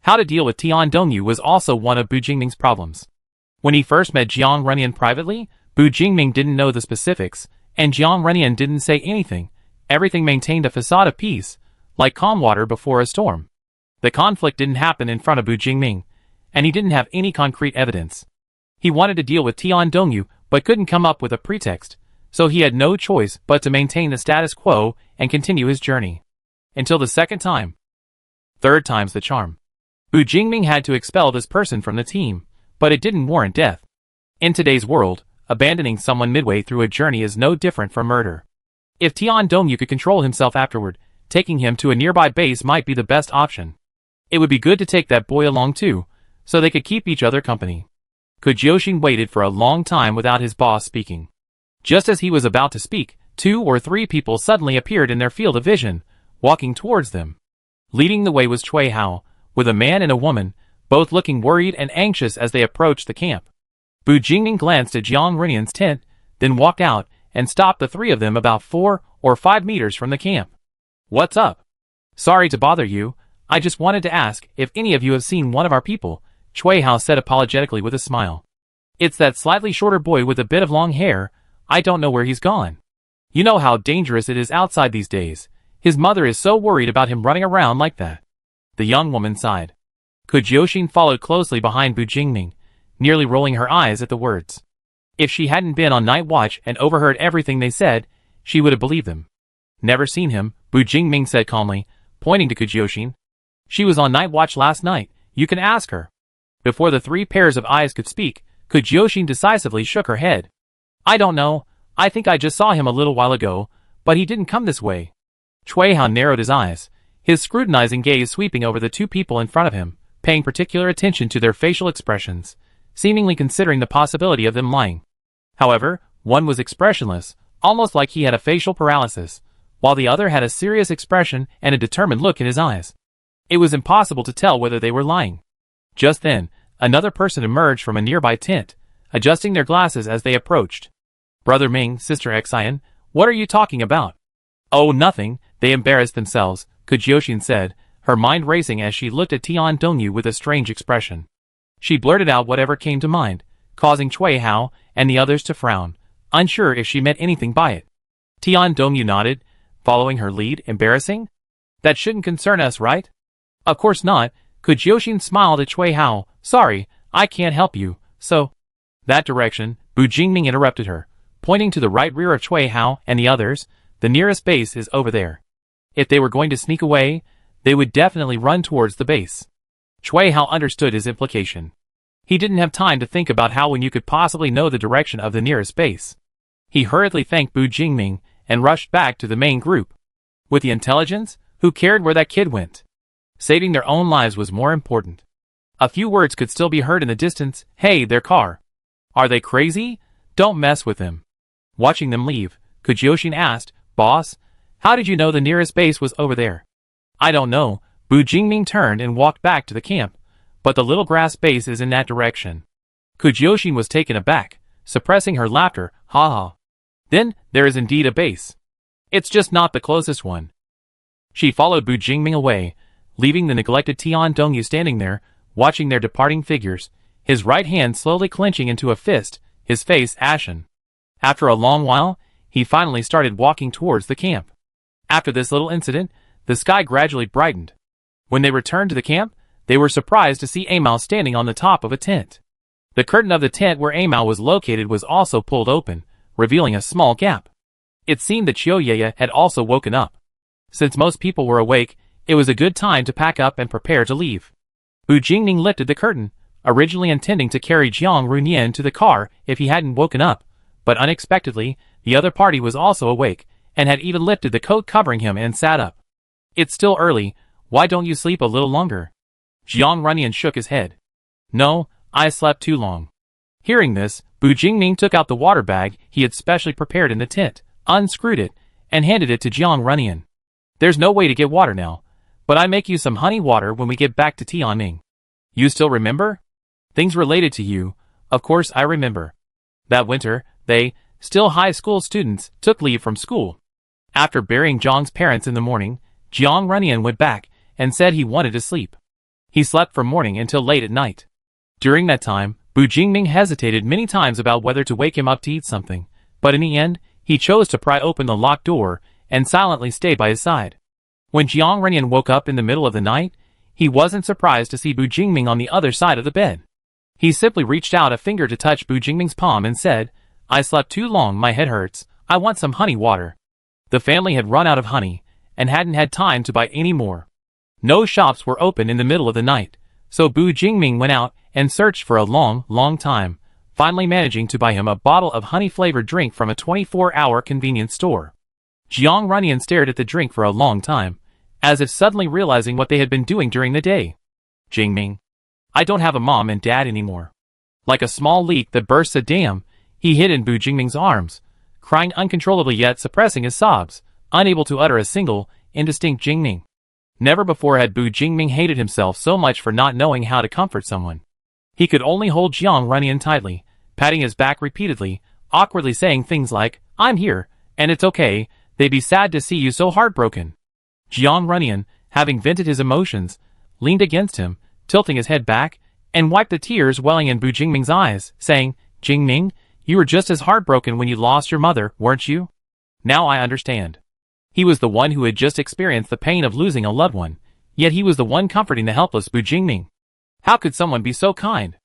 How to deal with Tian Dongyu was also one of Bu Jingming's problems. When he first met Jiang Renian privately, Bu Jingming didn't know the specifics, and Jiang Renian didn't say anything. Everything maintained a facade of peace, like calm water before a storm. The conflict didn't happen in front of Bu Jingming, and he didn't have any concrete evidence. He wanted to deal with Tian Dongyu, but couldn't come up with a pretext, so he had no choice but to maintain the status quo and continue his journey. Until the second time. Third time's the charm. Bu Jingming had to expel this person from the team, but it didn't warrant death. In today's world, abandoning someone midway through a journey is no different from murder. If Tian Dongyu could control himself afterward, taking him to a nearby base might be the best option. It would be good to take that boy along too, so they could keep each other company. Kujyoshin waited for a long time without his boss speaking. Just as he was about to speak, 2 or 3 people suddenly appeared in their field of vision, walking towards them. Leading the way was Chui Hao, with a man and a woman, both looking worried and anxious as they approached the camp. Bu Jingming glanced at Jiang Renian's tent, then walked out and stopped the 3 of them about 4 or 5 meters from the camp. What's up? Sorry to bother you, I just wanted to ask if any of you have seen one of our people, Chui Hao said apologetically with a smile. It's that slightly shorter boy with a bit of long hair, I don't know where he's gone. You know how dangerous it is outside these days. His mother is so worried about him running around like that. The young woman sighed. Kujyoshin followed closely behind Bu Jingming, nearly rolling her eyes at the words. If she hadn't been on night watch and overheard everything they said, she would have believed them. Never seen him, Bu Jingming said calmly, pointing to Kujyoshin. She was on night watch last night, you can ask her. Before the 3 pairs of eyes could speak, Kujyoshin decisively shook her head. I don't know, I think I just saw him a little while ago, but he didn't come this way. Chui Hao narrowed his eyes, his scrutinizing gaze sweeping over the 2 people in front of him, paying particular attention to their facial expressions, seemingly considering the possibility of them lying. However, one was expressionless, almost like he had a facial paralysis, while the other had a serious expression and a determined look in his eyes. It was impossible to tell whether they were lying. Just then, another person emerged from a nearby tent, adjusting their glasses as they approached. Brother Ming, Sister Xian, what are you talking about? Oh, nothing, they embarrassed themselves, Kujyoshin said, her mind racing as she looked at Tian Dongyu with a strange expression. She blurted out whatever came to mind, causing Chui Hao and the others to frown, unsure if she meant anything by it. Tian Dongyu nodded, following her lead. Embarrassing? That shouldn't concern us, right? Of course not. Kujioshin smiled at Cui Hao. Sorry, I can't help you, so... That direction, Bu Jingming interrupted her, pointing to the right rear of Cui Hao and the others. The nearest base is over there. If they were going to sneak away, they would definitely run towards the base. Cui Hao understood his implication. He didn't have time to think about how you could possibly know the direction of the nearest base. He hurriedly thanked Bu Jingming and rushed back to the main group. With the intelligence, who cared where that kid went? Saving their own lives was more important. A few words could still be heard in the distance. Hey, their car. Are they crazy? Don't mess with them. Watching them leave, Kujioshin asked, Boss, how did you know the nearest base was over there? I don't know. Bu Jingming turned and walked back to the camp, but the little grass base is in that direction. Kujioshin was taken aback, suppressing her laughter. Ha ha. Then, there is indeed a base. It's just not the closest one. She followed Bu Jingming away, leaving the neglected Tian Dongyu standing there, watching their departing figures, his right hand slowly clenching into a fist, his face ashen. After a long while, he finally started walking towards the camp. After this little incident, the sky gradually brightened. When they returned to the camp, they were surprised to see Amao standing on the top of a tent. The curtain of the tent where Amao was located was also pulled open, revealing a small gap. It seemed that Chiyoyaya had also woken up. Since most people were awake, it was a good time to pack up and prepare to leave. Bu Jingming lifted the curtain, originally intending to carry Jiang Runyan to the car if he hadn't woken up, but unexpectedly, the other party was also awake, and had even lifted the coat covering him and sat up. It's still early, why don't you sleep a little longer? Jiang Runyan shook his head. No, I slept too long. Hearing this, Bu Jingming took out the water bag he had specially prepared in the tent, unscrewed it, and handed it to Jiang Runyan. There's no way to get water now, but I make you some honey water when we get back to Tianning. You still remember? Things related to you, of course I remember. That winter, they, still high school students, took leave from school. After burying Jiang's parents in the morning, Jiang Runyan went back and said he wanted to sleep. He slept from morning until late at night. During that time, Bu Jingming hesitated many times about whether to wake him up to eat something, but in the end, he chose to pry open the locked door and silently stay by his side. When Jiang Runyan woke up in the middle of the night, he wasn't surprised to see Bu Jingming on the other side of the bed. He simply reached out a finger to touch Bu Jingming's palm and said, I slept too long, my head hurts, I want some honey water. The family had run out of honey, and hadn't had time to buy any more. No shops were open in the middle of the night, so Bu Jingming went out and searched for a long time, finally managing to buy him a bottle of honey-flavored drink from a 24-hour convenience store. Jiang Runyan stared at the drink for a long time, as if suddenly realizing what they had been doing during the day. Jingming. I don't have a mom and dad anymore. Like a small leak that bursts a dam, he hid in Bu Jingming's arms, crying uncontrollably yet suppressing his sobs, unable to utter a single, indistinct Jingming. Never before had Bu Jingming hated himself so much for not knowing how to comfort someone. He could only hold Jiang Runyan tightly, patting his back repeatedly, awkwardly saying things like, I'm here, and it's okay, they'd be sad to see you so heartbroken. Jiang Runyan, having vented his emotions, leaned against him, tilting his head back, and wiped the tears welling in Bu Jingming's eyes, saying, Jingming, you were just as heartbroken when you lost your mother, weren't you? Now I understand. He was the one who had just experienced the pain of losing a loved one, yet he was the one comforting the helpless Bu Jingming. How could someone be so kind?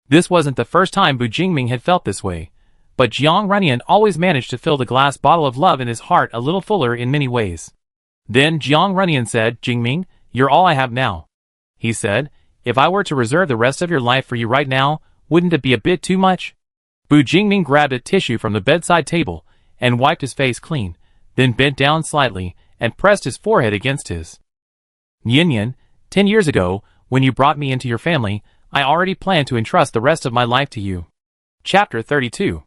This wasn't the first time Bu Jingming had felt this way, but Jiang Runyan always managed to fill the glass bottle of love in his heart a little fuller in many ways. Then Jiang Runyan said, Jingming, you're all I have now. He said, if I were to reserve the rest of your life for you right now, wouldn't it be a bit too much? Bu Jingming grabbed a tissue from the bedside table and wiped his face clean, then bent down slightly and pressed his forehead against his. Yin, 10 years ago, when you brought me into your family, I already planned to entrust the rest of my life to you. Chapter 32.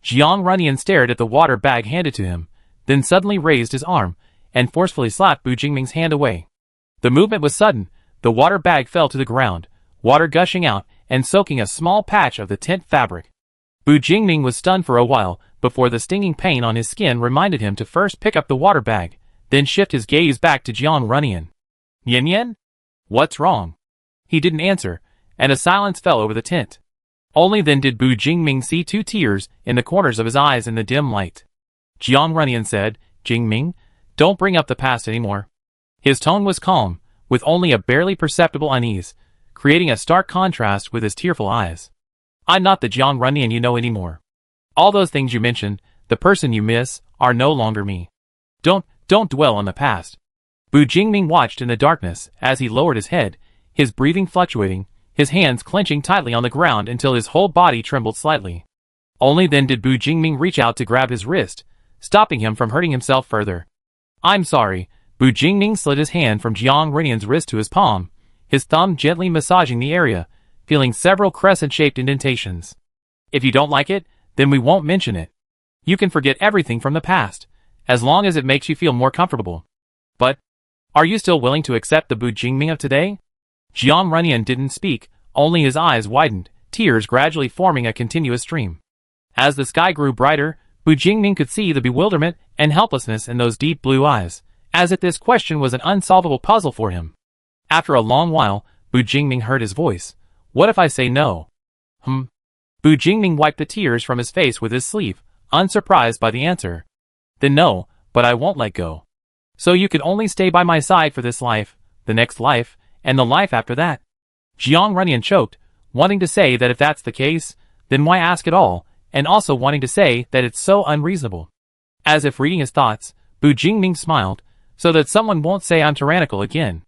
Jiang Runyan stared at the water bag handed to him, then suddenly raised his arm and forcefully slapped Bu Jingming's hand away. The movement was sudden. The water bag fell to the ground, water gushing out and soaking a small patch of the tent fabric. Bu Jingming was stunned for a while before the stinging pain on his skin reminded him to first pick up the water bag, then shift his gaze back to Jiang Runyan. Yin? What's wrong? He didn't answer, and a silence fell over the tent. Only then did Bu Jingming see 2 tears in the corners of his eyes in the dim light. Jiang Runyan said, "Jingming, don't bring up the past anymore." His tone was calm, with only a barely perceptible unease, creating a stark contrast with his tearful eyes. "I'm not the Jiang Runyan you know anymore. All those things you mentioned, the person you miss, are no longer me. Don't dwell on the past." Bu Jingming watched in the darkness as he lowered his head, his breathing fluctuating, his hands clenching tightly on the ground until his whole body trembled slightly. Only then did Bu Jingming reach out to grab his wrist, stopping him from hurting himself further. "I'm sorry." Bu Jingming slid his hand from Jiang Runyan's wrist to his palm, his thumb gently massaging the area, feeling several crescent-shaped indentations. "If you don't like it, then we won't mention it. You can forget everything from the past, as long as it makes you feel more comfortable. But, are you still willing to accept the Bu Jingming of today?" Jiang Runyan didn't speak, only his eyes widened, tears gradually forming a continuous stream. As the sky grew brighter, Bu Jingming could see the bewilderment and helplessness in those deep blue eyes, as if this question was an unsolvable puzzle for him. After a long while, Bu Jingming heard his voice. "What if I say no?" Bu Jingming wiped the tears from his face with his sleeve, unsurprised by the answer. "Then no, but I won't let go. So you could only stay by my side for this life, the next life, and the life after that." Jiang Runyan choked, wanting to say that if that's the case, then why ask at all, and also wanting to say that it's so unreasonable. As if reading his thoughts, Bu Jingming smiled, "So that someone won't say I'm tyrannical again.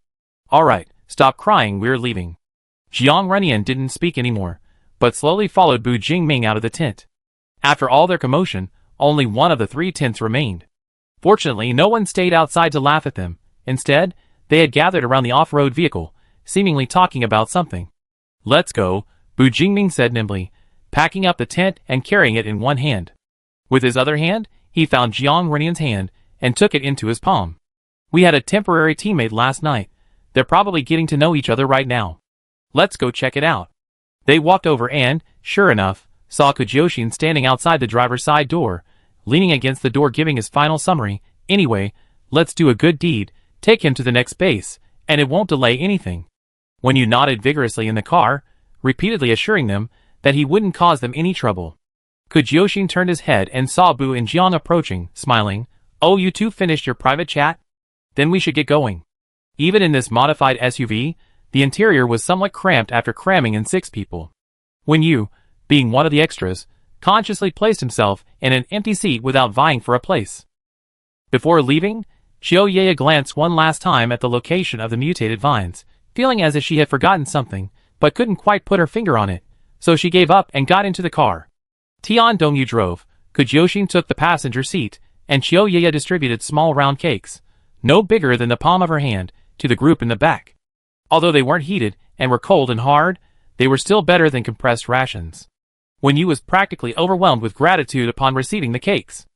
Alright, stop crying, we're leaving." Jiang Runyan didn't speak anymore, but slowly followed Bu Jingming out of the tent. After all their commotion, only one of the 3 tents remained. Fortunately, no one stayed outside to laugh at them. Instead, they had gathered around the off-road vehicle, seemingly talking about something. "Let's go," Bu Jingming said nimbly, packing up the tent and carrying it in one hand. With his other hand, he found Jiang Runyan's hand and took it into his palm. "We had a temporary teammate last night. They're probably getting to know each other right now. Let's go check it out." They walked over and, sure enough, saw Kujyoshin standing outside the driver's side door, leaning against the door giving his final summary. "Anyway, let's do a good deed, take him to the next base, and it won't delay anything." When you nodded vigorously in the car, repeatedly assuring them that he wouldn't cause them any trouble. Kujyoshin turned his head and saw Bu and Jiang approaching, smiling. "Oh, you two finished your private chat? Then we should get going." Even in this modified SUV, the interior was somewhat cramped after cramming in 6 people. When Yu, being one of the extras, consciously placed himself in an empty seat without vying for a place. Before leaving, Chiyoye glanced one last time at the location of the mutated vines, feeling as if she had forgotten something, but couldn't quite put her finger on it, so she gave up and got into the car. Tian Dongyu drove, Kujyoshin took the passenger seat, and Chiyoye distributed small round cakes, no bigger than the palm of her hand, to the group in the back. Although they weren't heated and were cold and hard, they were still better than compressed rations. When Yu was practically overwhelmed with gratitude upon receiving the cakes.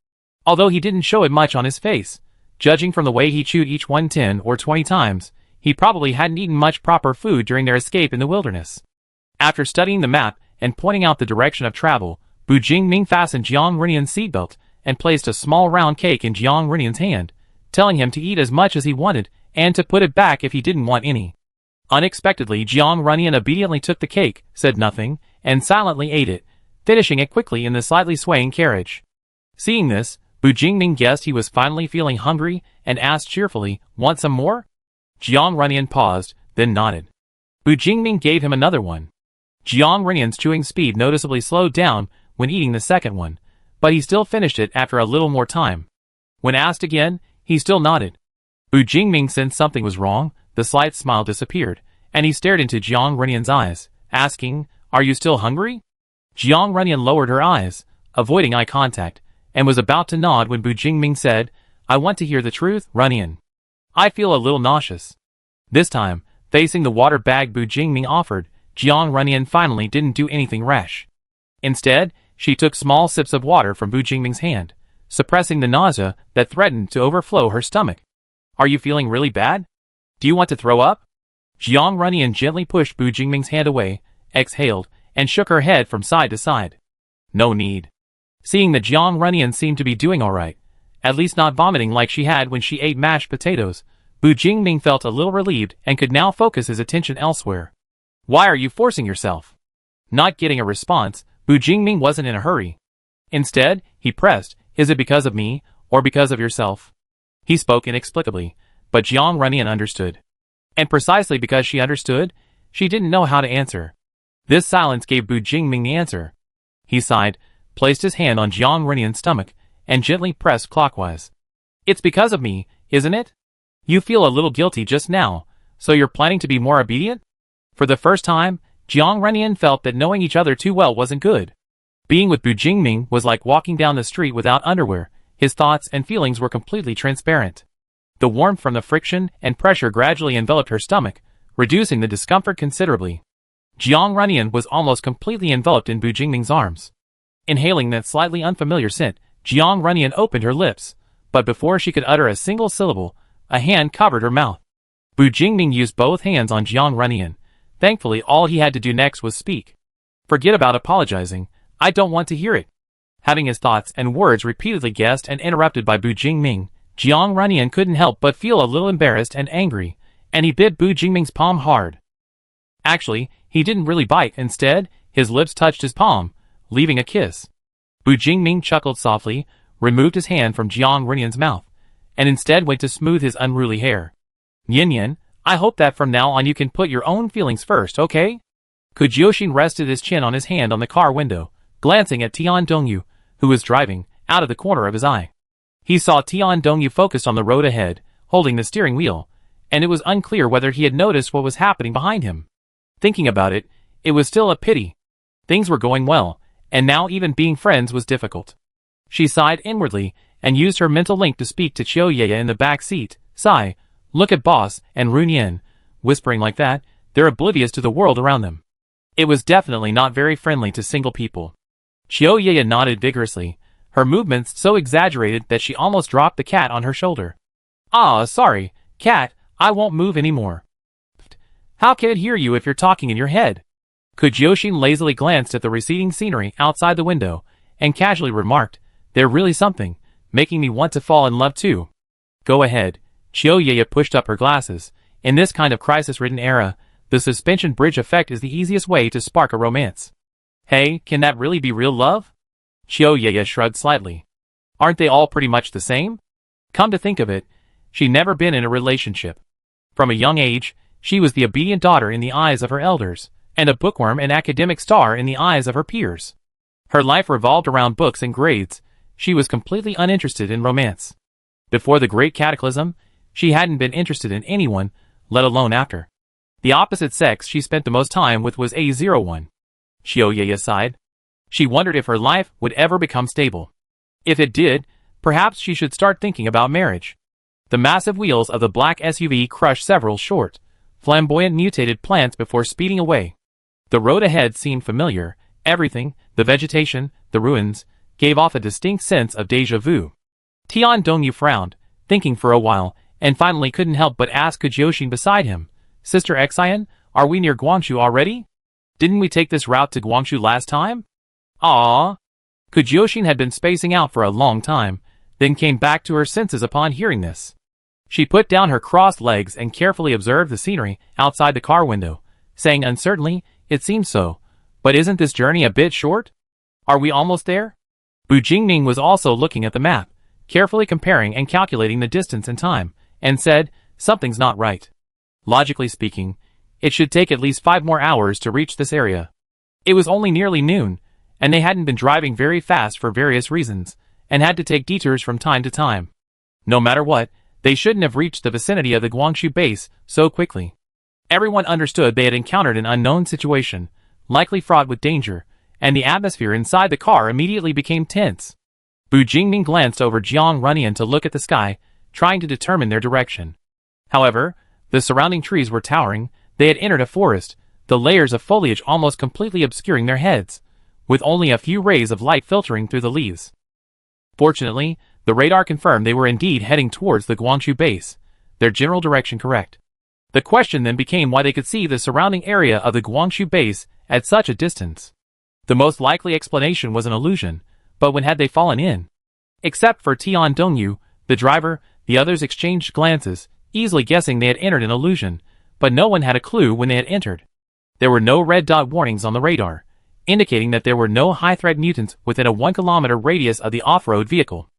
Although he didn't show it much on his face, judging from the way he chewed each one 10 or 20 times, he probably hadn't eaten much proper food during their escape in the wilderness. After studying the map and pointing out the direction of travel, Bu Jingming fastened Jiang Runyan's seatbelt and placed a small round cake in Jiang Runyan's hand, telling him to eat as much as he wanted and to put it back if he didn't want any. Unexpectedly, Jiang Runyan obediently took the cake, said nothing, and silently ate it, finishing it quickly in the slightly swaying carriage. Seeing this, Bu Jingming guessed he was finally feeling hungry and asked cheerfully, "Want some more?" Jiang Runyan paused, then nodded. Bu Jingming gave him another one. Jiang Runyan's chewing speed noticeably slowed down when eating the second one, but he still finished it after a little more time. When asked again, he still nodded. Bu Jingming sensed something was wrong, the slight smile disappeared, and he stared into Jiang Runyan's eyes, asking, "Are you still hungry?" Jiang Runyan lowered her eyes, avoiding eye contact, and was about to nod when Bu Jingming said, "I want to hear the truth, Runyan. I feel a little nauseous." This time, facing the water bag Bu Jingming offered, Jiang Runyan finally didn't do anything rash. Instead, she took small sips of water from Bu Jingming's hand, suppressing the nausea that threatened to overflow her stomach. "Are you feeling really bad? Do you want to throw up?" Jiang Runyan gently pushed Bu Jingming's hand away, exhaled, and shook her head from side to side. "No need." Seeing that Jiang Runyan seemed to be doing alright, at least not vomiting like she had when she ate mashed potatoes, Bu Jingming felt a little relieved and could now focus his attention elsewhere. "Why are you forcing yourself? Not getting a response, Bu Jingming wasn't in a hurry. Instead, he pressed, "Is it because of me, or because of yourself?" He spoke inexplicably, but Jiang Runyan understood. And precisely because she understood, she didn't know how to answer. This silence gave Bu Jingming the answer. He sighed, placed his hand on Jiang Runyan's stomach, and gently pressed clockwise. "It's because of me, isn't it? You feel a little guilty just now, so you're planning to be more obedient?" For the first time, Jiang Runyan felt that knowing each other too well wasn't good. Being with Bu Jingming was like walking down the street without underwear. His thoughts and feelings were completely transparent. The warmth from the friction and pressure gradually enveloped her stomach, reducing the discomfort considerably. Jiang Runyan was almost completely enveloped in Bu Jingming's arms. Inhaling that slightly unfamiliar scent, Jiang Runyan opened her lips, but before she could utter a single syllable, a hand covered her mouth. Bu Jingming used both hands on Jiang Runyan. Thankfully, all he had to do next was speak. "Forget about apologizing. I don't want to hear it." Having his thoughts and words repeatedly guessed and interrupted by Bu Jingming, Jiang Runyan couldn't help but feel a little embarrassed and angry, and he bit Bu Jingming's palm hard. Actually, he didn't really bite. Instead, his lips touched his palm, leaving a kiss. Bu Jingming chuckled softly, removed his hand from Jiang Runyan's mouth, and instead went to smooth his unruly hair. "Yin Yin, I hope that from now on you can put your own feelings first, okay?" Kujioxin rested his chin on his hand on the car window, glancing at Tian Dongyu, who was driving, out of the corner of his eye. He saw Tian Dongyu focused on the road ahead, holding the steering wheel, and it was unclear whether he had noticed what was happening behind him. Thinking about it, it was still a pity. Things were going well, and now even being friends was difficult. She sighed inwardly, and used her mental link to speak to Qiu Yeye in the back seat. "Sigh, look at Boss and Runyan." Whispering like that, they're oblivious to the world around them. It was definitely not very friendly to single people. Qiu Yeye nodded vigorously, her movements so exaggerated that she almost dropped the cat on her shoulder. "Ah, sorry, cat, I won't move anymore." "How can it hear you if you're talking in your head?" Kujioxin lazily glanced at the receding scenery outside the window, and casually remarked, "They're really something, making me want to fall in love too." "Go ahead." Qiu Yeye pushed up her glasses. In this kind of crisis-ridden era, the suspension bridge effect is the easiest way to spark a romance. "Hey, can that really be real love?" Qiu Yeye shrugged slightly. "Aren't they all pretty much the same?" Come to think of it, she'd never been in a relationship. From a young age, she was the obedient daughter in the eyes of her elders, and a bookworm and academic star in the eyes of her peers. Her life revolved around books and grades. She was completely uninterested in romance. Before the Great Cataclysm, she hadn't been interested in anyone, let alone after. The opposite sex she spent the most time with was A01. Qiu Yeye sighed. She wondered if her life would ever become stable. If it did, perhaps she should start thinking about marriage. The massive wheels of the black SUV crushed several short, flamboyant mutated plants before speeding away. The road ahead seemed familiar. Everything, the vegetation, the ruins, gave off a distinct sense of déjà vu. Tian Dongyu frowned, thinking for a while, and finally couldn't help but ask Kujioxin beside him, "Sister Xian, are we near Guangzhou already? Didn't we take this route to Guangzhou last time?" "Aww." Kujioxin had been spacing out for a long time, then came back to her senses upon hearing this. She put down her crossed legs and carefully observed the scenery outside the car window, saying uncertainly, "It seems so, but isn't this journey a bit short? Are we almost there?" Bu Jingming was also looking at the map, carefully comparing and calculating the distance and time, and said, "Something's not right. Logically speaking, it should take at least 5 more hours to reach this area." It was only nearly noon, and they hadn't been driving very fast for various reasons, and had to take detours from time to time. No matter what, they shouldn't have reached the vicinity of the Guangzhou base so quickly. Everyone understood they had encountered an unknown situation, likely fraught with danger, and the atmosphere inside the car immediately became tense. Bu Jingming glanced over Jiang Runyan to look at the sky, trying to determine their direction. However, the surrounding trees were towering. They had entered a forest, the layers of foliage almost completely obscuring their heads, with only a few rays of light filtering through the leaves. Fortunately, the radar confirmed they were indeed heading towards the Guangzhou base, their general direction correct. The question then became why they could see the surrounding area of the Guangzhou base at such a distance. The most likely explanation was an illusion, but when had they fallen in? Except for Tian Dongyu, the driver, the others exchanged glances, easily guessing they had entered an illusion, but no one had a clue when they had entered. There were no red dot warnings on the radar, indicating that there were no high-threat mutants within a 1-kilometer radius of the off-road vehicle.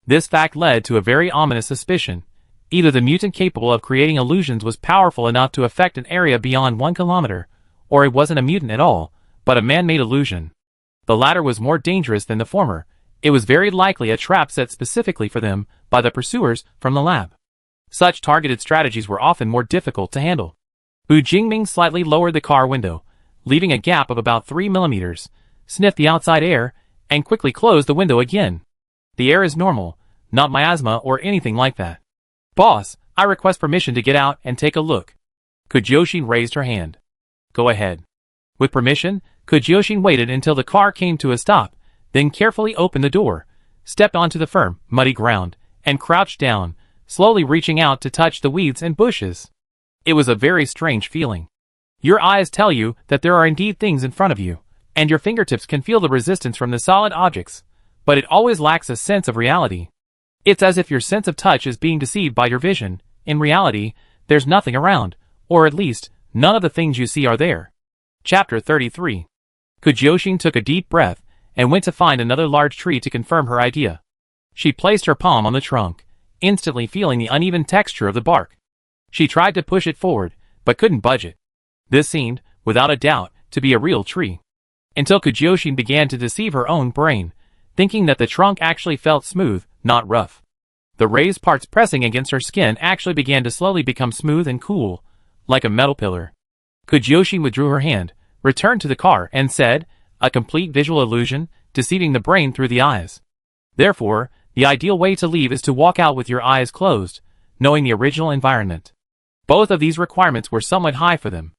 This fact led to a very ominous suspicion. Either the mutant capable of creating illusions was powerful enough to affect an area beyond 1 kilometer, or it wasn't a mutant at all, but a man-made illusion. The latter was more dangerous than the former. It was very likely a trap set specifically for them by the pursuers from the lab. Such targeted strategies were often more difficult to handle. Bu Jingming slightly lowered the car window, leaving a gap of about 3 millimeters, sniffed the outside air, and quickly closed the window again. The air is normal, not miasma or anything like that. Boss, I request permission to get out and take a look. Kujoshin raised her hand. Go ahead. With permission, Kujoshin waited until the car came to a stop, then carefully opened the door, stepped onto the firm, muddy ground, and crouched down, slowly reaching out to touch the weeds and bushes. It was a very strange feeling. Your eyes tell you that there are indeed things in front of you, and your fingertips can feel the resistance from the solid objects, but it always lacks a sense of reality. It's as if your sense of touch is being deceived by your vision. In reality, there's nothing around, or at least, none of the things you see are there. Chapter 33. Kujoshin took a deep breath, and went to find another large tree to confirm her idea. She placed her palm on the trunk, instantly feeling the uneven texture of the bark. She tried to push it forward, but couldn't budge it. This seemed, without a doubt, to be a real tree. Until Kujoshin began to deceive her own brain, thinking that the trunk actually felt smooth, not rough. The raised parts pressing against her skin actually began to slowly become smooth and cool, like a metal pillar. Kujoshin withdrew her hand, returned to the car, and said, a complete visual illusion, deceiving the brain through the eyes. Therefore, the ideal way to leave is to walk out with your eyes closed, knowing the original environment. Both of these requirements were somewhat high for them.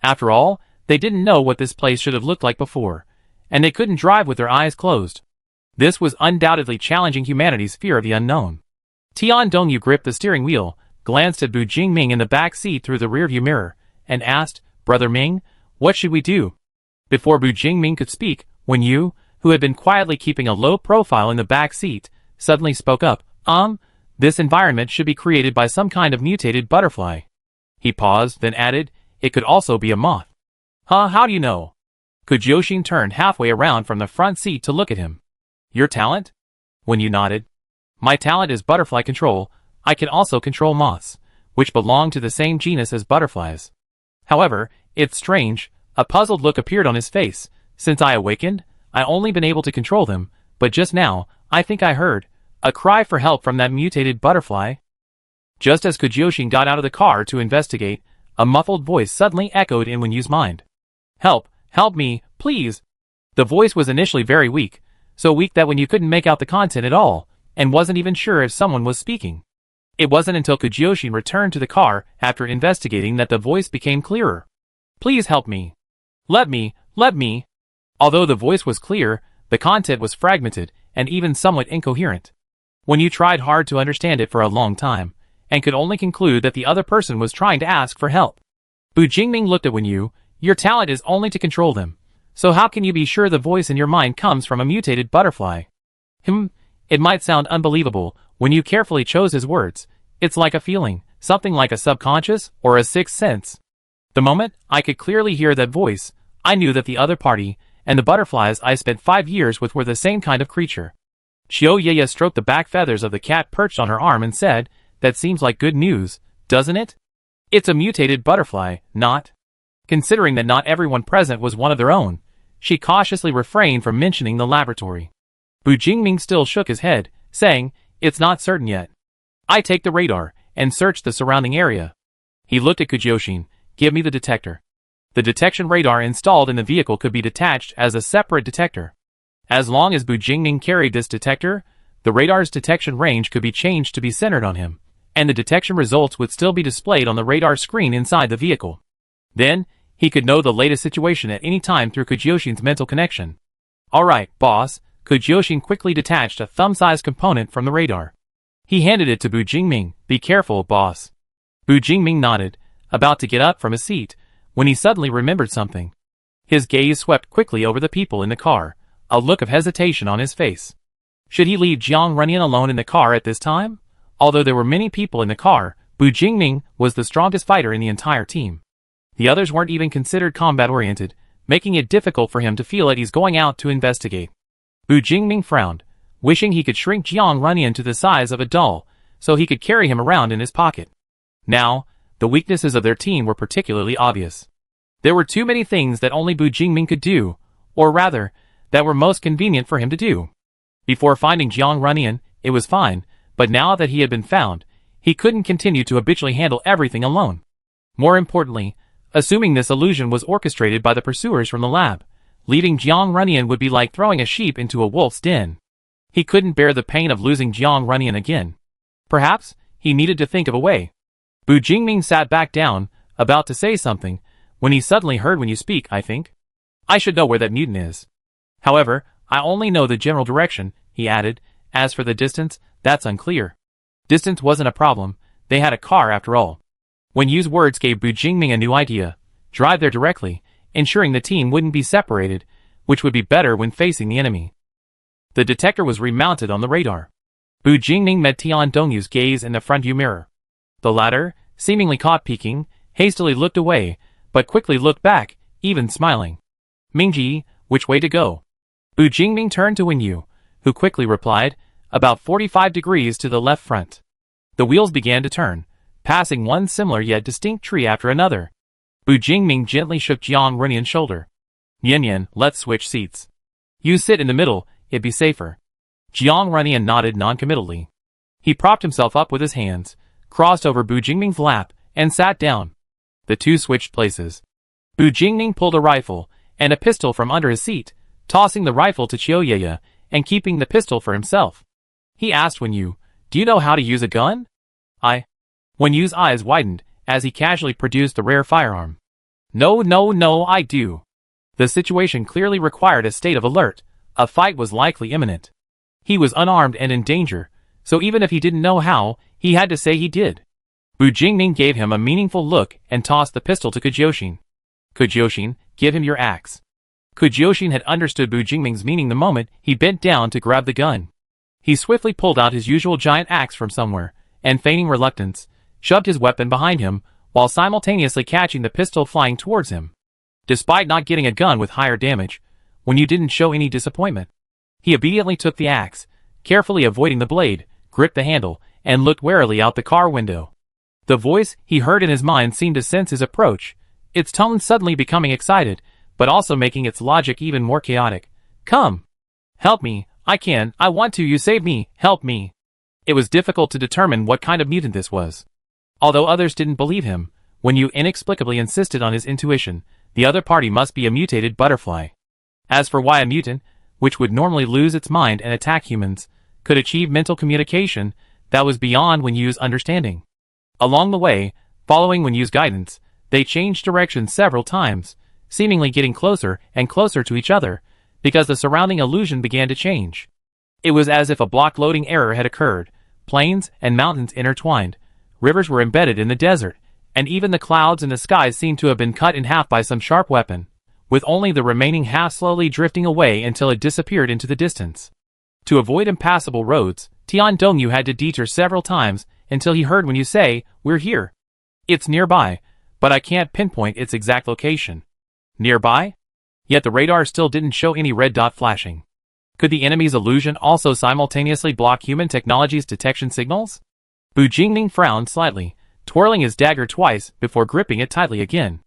After all, they didn't know what this place should have looked like before, and they couldn't drive with their eyes closed. This was undoubtedly challenging humanity's fear of the unknown. Tian Dongyu gripped the steering wheel, glanced at Bu Jingming in the back seat through the rearview mirror, and asked, Brother Ming, what should we do? Before Bu Jingming could speak, Wen Yu, who had been quietly keeping a low profile in the back seat, suddenly spoke up, this environment should be created by some kind of mutated butterfly. He paused, then added, it could also be a moth. Huh, how do you know? Kujoshin turned halfway around from the front seat to look at him. Your talent? Wen Yu nodded. My talent is butterfly control. I can also control moths, which belong to the same genus as butterflies. However, it's strange, a puzzled look appeared on his face. Since I awakened, I've only been able to control them, but just now, I think I heard a cry for help from that mutated butterfly. Just as Kujoshin got out of the car to investigate, a muffled voice suddenly echoed in Wen Yu's mind. Help, help me, please. The voice was initially very weak, so weak that Wen Yu couldn't make out the content at all, and wasn't even sure if someone was speaking. It wasn't until Kujoshin returned to the car after investigating that the voice became clearer. Please help me. Let me. Although the voice was clear, the content was fragmented and even somewhat incoherent. Wen Yu tried hard to understand it for a long time, and could only conclude that the other person was trying to ask for help. Bu Jingming looked at Wen Yu. Your talent is only to control them, so how can you be sure the voice in your mind comes from a mutated butterfly? It might sound unbelievable when you carefully chose his words. It's like a feeling, something like a subconscious or a sixth sense. The moment I could clearly hear that voice, I knew that the other party and the butterflies I spent 5 years with were the same kind of creature. Xiao Yeye stroked the back feathers of the cat perched on her arm and said, that seems like good news, doesn't it? It's a mutated butterfly, not? Considering that not everyone present was one of their own, she cautiously refrained from mentioning the laboratory. Bu Jingming still shook his head, saying, it's not certain yet. I take the radar and search the surrounding area. He looked at Kujoshin. Give me the detector. The detection radar installed in the vehicle could be detached as a separate detector. As long as Bu Jingming carried this detector, the radar's detection range could be changed to be centered on him, and the detection results would still be displayed on the radar screen inside the vehicle. Then, he could know the latest situation at any time through Kujoshin's mental connection. Alright, boss. Kujoshin quickly detached a thumb-sized component from the radar. He handed it to Bu Jingming. Be careful, boss. Bu Jingming nodded, about to get up from his seat, when he suddenly remembered something. His gaze swept quickly over the people in the car, a look of hesitation on his face. Should he leave Jiang Runyan alone in the car at this time? Although there were many people in the car, Bu Jingming was the strongest fighter in the entire team. The others weren't even considered combat-oriented, making it difficult for him to feel at ease going out to investigate. Bu Jingming frowned, wishing he could shrink Jiang Runyan to the size of a doll, so he could carry him around in his pocket. Now, the weaknesses of their team were particularly obvious. There were too many things that only Bu Jingming could do, or rather, that were most convenient for him to do. Before finding Jiang Runyan, it was fine, but now that he had been found, he couldn't continue to habitually handle everything alone. More importantly, assuming this illusion was orchestrated by the pursuers from the lab, leaving Jiang Runyan would be like throwing a sheep into a wolf's den. He couldn't bear the pain of losing Jiang Runyan again. Perhaps, he needed to think of a way. Bu Jingming sat back down, about to say something, when he suddenly heard, "When you speak, I think I should know where that mutant is. However, I only know the general direction," he added. "As for the distance, that's unclear." Distance wasn't a problem, they had a car after all. When Yu's words gave Bu Jingming a new idea: drive there directly, ensuring the team wouldn't be separated, which would be better when facing the enemy. The detector was remounted on the radar. Bu Jingming met Tian Dongyu's gaze in the front view mirror. The latter, seemingly caught peeking, hastily looked away, but quickly looked back, even smiling. "Mingji, which way to go?" Bu Jingming turned to Wen Yu, who quickly replied, "About 45 degrees to the left front." The wheels began to turn, passing one similar yet distinct tree after another. Bu Jingming gently shook Jiang Runyan's shoulder. "Yin Yin, let's switch seats. You sit in the middle, it'd be safer." Jiang Runyan nodded noncommittally. He propped himself up with his hands, crossed over Bu Jingming's lap, and sat down. The two switched places. Bu Jingming pulled a rifle and a pistol from under his seat, tossing the rifle to Qiuyeye and keeping the pistol for himself. He asked Wen Yu, "Do you know how to use a gun?" Wen Yu's eyes widened as he casually produced the rare firearm. No, I do." The situation clearly required a state of alert. A fight was likely imminent. He was unarmed and in danger, so even if he didn't know how, he had to say he did. Bu Jingming gave him a meaningful look and tossed the pistol to Kujoshin. "Kujoshin, give him your axe." Kujoshin had understood Bu Jingming's meaning the moment he bent down to grab the gun. He swiftly pulled out his usual giant axe from somewhere, and feigning reluctance, shoved his weapon behind him, while simultaneously catching the pistol flying towards him. Despite not getting a gun with higher damage, Wen Yu didn't show any disappointment. He obediently took the axe, carefully avoiding the blade, gripped the handle, and looked warily out the car window. The voice he heard in his mind seemed to sense his approach, its tone suddenly becoming excited, but also making its logic even more chaotic. "Come. Help me, I want to, you save me, help me." It was difficult to determine what kind of mutant this was. Although others didn't believe him, Wen Yu inexplicably insisted on his intuition: the other party must be a mutated butterfly. As for why a mutant, which would normally lose its mind and attack humans, could achieve mental communication, that was beyond Wen Yu's understanding. Along the way, following Wen Yu's guidance, they changed direction several times, seemingly getting closer and closer to each other, because the surrounding illusion began to change. It was as if a block loading error had occurred. Plains and mountains intertwined, rivers were embedded in the desert, and even the clouds in the skies seemed to have been cut in half by some sharp weapon, with only the remaining half slowly drifting away until it disappeared into the distance. To avoid impassable roads, Tian Dongyu had to detour several times until he heard Wen Yu say, "We're here. It's nearby, but I can't pinpoint its exact location." Nearby? Yet the radar still didn't show any red dot flashing. Could the enemy's illusion also simultaneously block human technology's detection signals? Bu Jingming frowned slightly, twirling his dagger twice before gripping it tightly again.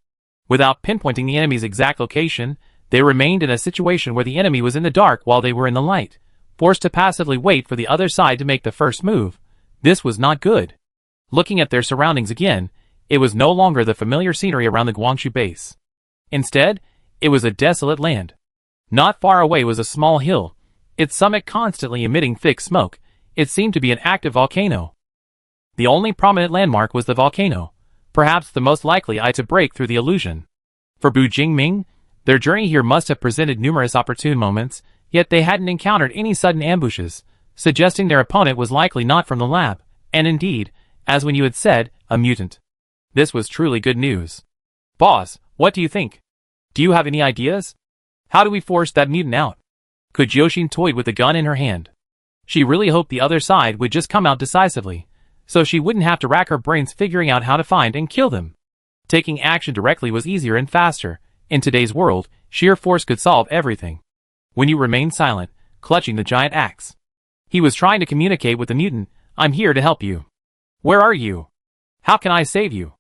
Without pinpointing the enemy's exact location, they remained in a situation where the enemy was in the dark while they were in the light, forced to passively wait for the other side to make the first move. This was not good. Looking at their surroundings again, it was no longer the familiar scenery around the Guangzhou base. Instead, it was a desolate land. Not far away was a small hill, its summit constantly emitting thick smoke. It seemed to be an active volcano. The only prominent landmark was the volcano, perhaps the most likely eye to break through the illusion. For Bu Jingming, their journey here must have presented numerous opportune moments, yet they hadn't encountered any sudden ambushes, suggesting their opponent was likely not from the lab, and indeed, as Wen Yu had said, a mutant. This was truly good news. "Boss, what do you think? Do you have any ideas? How do we force that mutant out?" Kujoshin toyed with the gun in her hand. She really hoped the other side would just come out decisively, so she wouldn't have to rack her brains figuring out how to find and kill them. Taking action directly was easier and faster. In today's world, sheer force could solve everything. When you remained silent, clutching the giant axe. He was trying to communicate with the mutant. I'm here to help you. Where are you? How can I save you?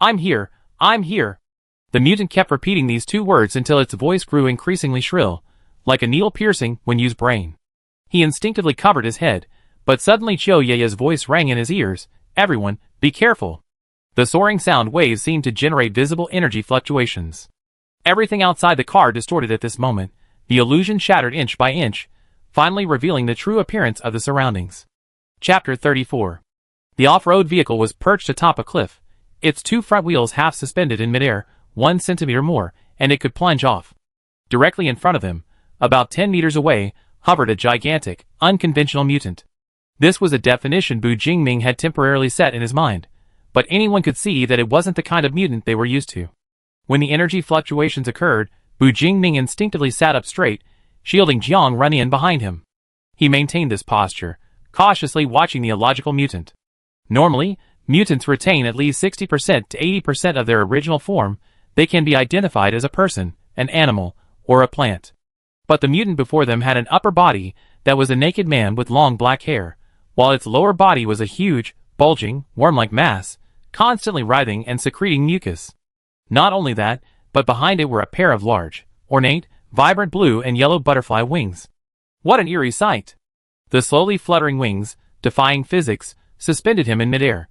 I'm here, I'm here. The mutant kept repeating these two words until its voice grew increasingly shrill, like a needle piercing when used brain. He instinctively covered his head, but suddenly Chioye's voice rang in his ears. Everyone, be careful. The soaring sound waves seemed to generate visible energy fluctuations. Everything outside the car distorted at this moment. The illusion shattered inch by inch, finally revealing the true appearance of the surroundings. Chapter 34. The off-road vehicle was perched atop a cliff, its two front wheels half suspended in midair, 1 centimeter more, and it could plunge off. Directly in front of him, about 10 meters away, hovered a gigantic, unconventional mutant. This was a definition Bu Jingming had temporarily set in his mind, but anyone could see that it wasn't the kind of mutant they were used to. When the energy fluctuations occurred, Bu Jingming instinctively sat up straight, shielding Jiang Runyan behind him. He maintained this posture, cautiously watching the illogical mutant. Normally, mutants retain at least 60% to 80% of their original form. They can be identified as a person, an animal, or a plant. But the mutant before them had an upper body that was a naked man with long black hair, while its lower body was a huge, bulging, worm-like mass, constantly writhing and secreting mucus. Not only that, but behind it were a pair of large, ornate, vibrant blue and yellow butterfly wings. What an eerie sight! The slowly fluttering wings, defying physics, suspended him in midair.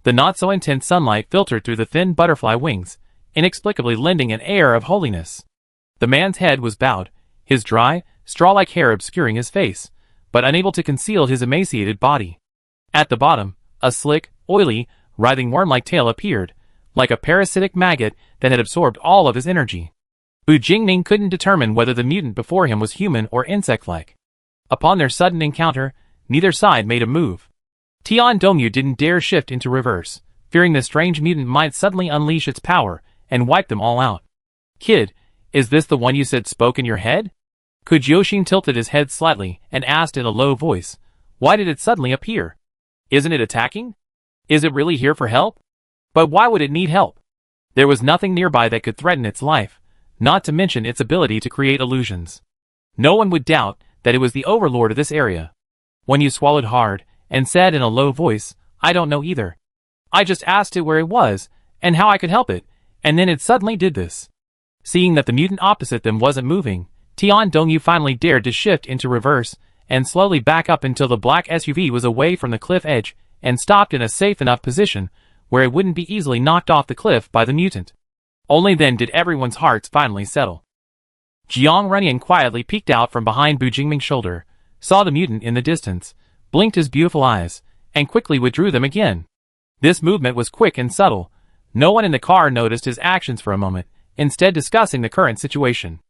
The not-so-intense sunlight filtered through the thin butterfly wings, inexplicably lending an air of holiness. The man's head was bowed, his dry, straw-like hair obscuring his face, but unable to conceal his emaciated body. At the bottom, a slick, oily, writhing worm-like tail appeared, like a parasitic maggot that had absorbed all of his energy. Bu Jingming couldn't determine whether the mutant before him was human or insect-like. Upon their sudden encounter, neither side made a move. Tian Dongyu didn't dare shift into reverse, fearing the strange mutant might suddenly unleash its power and wipe them all out. Kid, is this the one you said spoke in your head? Kujyoshin tilted his head slightly and asked in a low voice, why did it suddenly appear? Isn't it attacking? Is it really here for help? But why would it need help? There was nothing nearby that could threaten its life, not to mention its ability to create illusions. No one would doubt that it was the overlord of this area. When you swallowed hard and said in a low voice, I don't know either. I just asked it where it was and how I could help it, and then it suddenly did this. Seeing that the mutant opposite them wasn't moving, Tian Dongyu finally dared to shift into reverse and slowly back up until the black SUV was away from the cliff edge and stopped in a safe enough position where it wouldn't be easily knocked off the cliff by the mutant. Only then did everyone's hearts finally settle. Jiang Runyan quietly peeked out from behind Bu Jingming's shoulder, saw the mutant in the distance, blinked his beautiful eyes, and quickly withdrew them again. This movement was quick and subtle. No one in the car noticed his actions for a moment, instead discussing the current situation.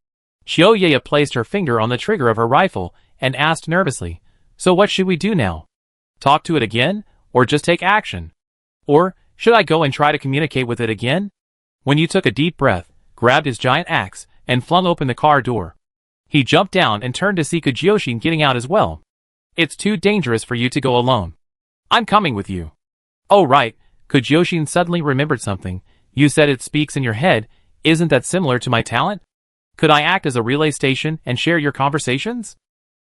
Chioye placed her finger on the trigger of her rifle and asked nervously, so what should we do now? Talk to it again, or just take action? Or, should I go and try to communicate with it again? When you took a deep breath, grabbed his giant axe, and flung open the car door. He jumped down and turned to see Kujyoshin getting out as well. It's too dangerous for you to go alone. I'm coming with you. Oh right, Kujyoshin suddenly remembered something. You said it speaks in your head. Isn't that similar to my talent? Could I act as a relay station and share your conversations?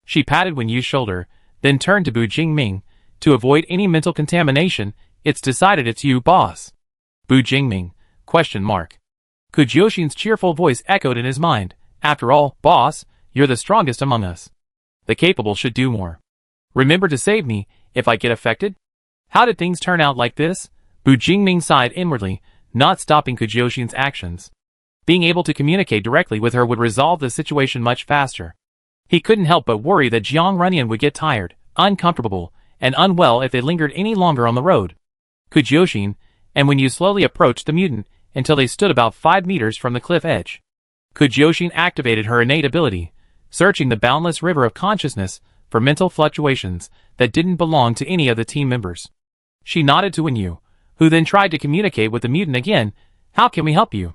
She patted Wen Yu's shoulder, then turned to Bu Jingming. To avoid any mental contamination, it's decided it's you, boss. Bu Jingming? ? Kujyoshin's cheerful voice echoed in his mind. After all, boss, you're the strongest among us. The capable should do more. Remember to save me, if I get affected? How did things turn out like this? Bu Jingming sighed inwardly, not stopping Kujyoshin's actions. Being able to communicate directly with her would resolve the situation much faster. He couldn't help but worry that Jiang Runyan would get tired, uncomfortable, and unwell if they lingered any longer on the road. Kujyoshin, and when you slowly approached the mutant, until they stood about 5 meters from the cliff edge. Kujyoshin activated her innate ability, searching the boundless river of consciousness for mental fluctuations that didn't belong to any of the team members. She nodded to Wen Yu, who then tried to communicate with the mutant again. How can we help you?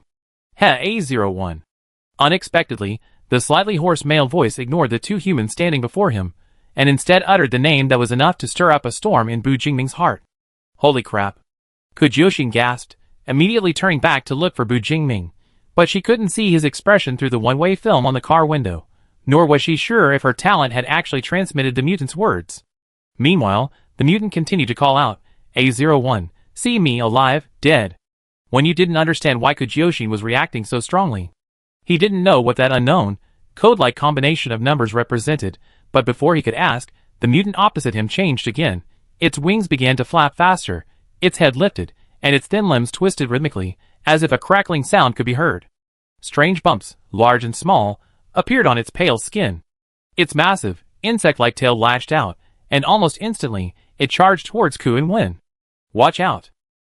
A01. Unexpectedly, the slightly hoarse male voice ignored the two humans standing before him, and instead uttered the name that was enough to stir up a storm in Bu Jingming's heart. Holy crap. Kujyoshin gasped, immediately turning back to look for Bu Jingming, But she couldn't see his expression through the one-way film on the car window, nor was she sure if her talent had actually transmitted the mutant's words. Meanwhile, the mutant continued to call out, A01, see me alive, dead. When you didn't understand why Kujiyoshin was reacting so strongly. He didn't know what that unknown, code-like combination of numbers represented, but before he could ask, the mutant opposite him changed again. Its wings began to flap faster, its head lifted, and its thin limbs twisted rhythmically, as if a crackling sound could be heard. Strange bumps, large and small, appeared on its pale skin. Its massive, insect-like tail lashed out, and almost instantly, it charged towards Ku and Wen. Watch out.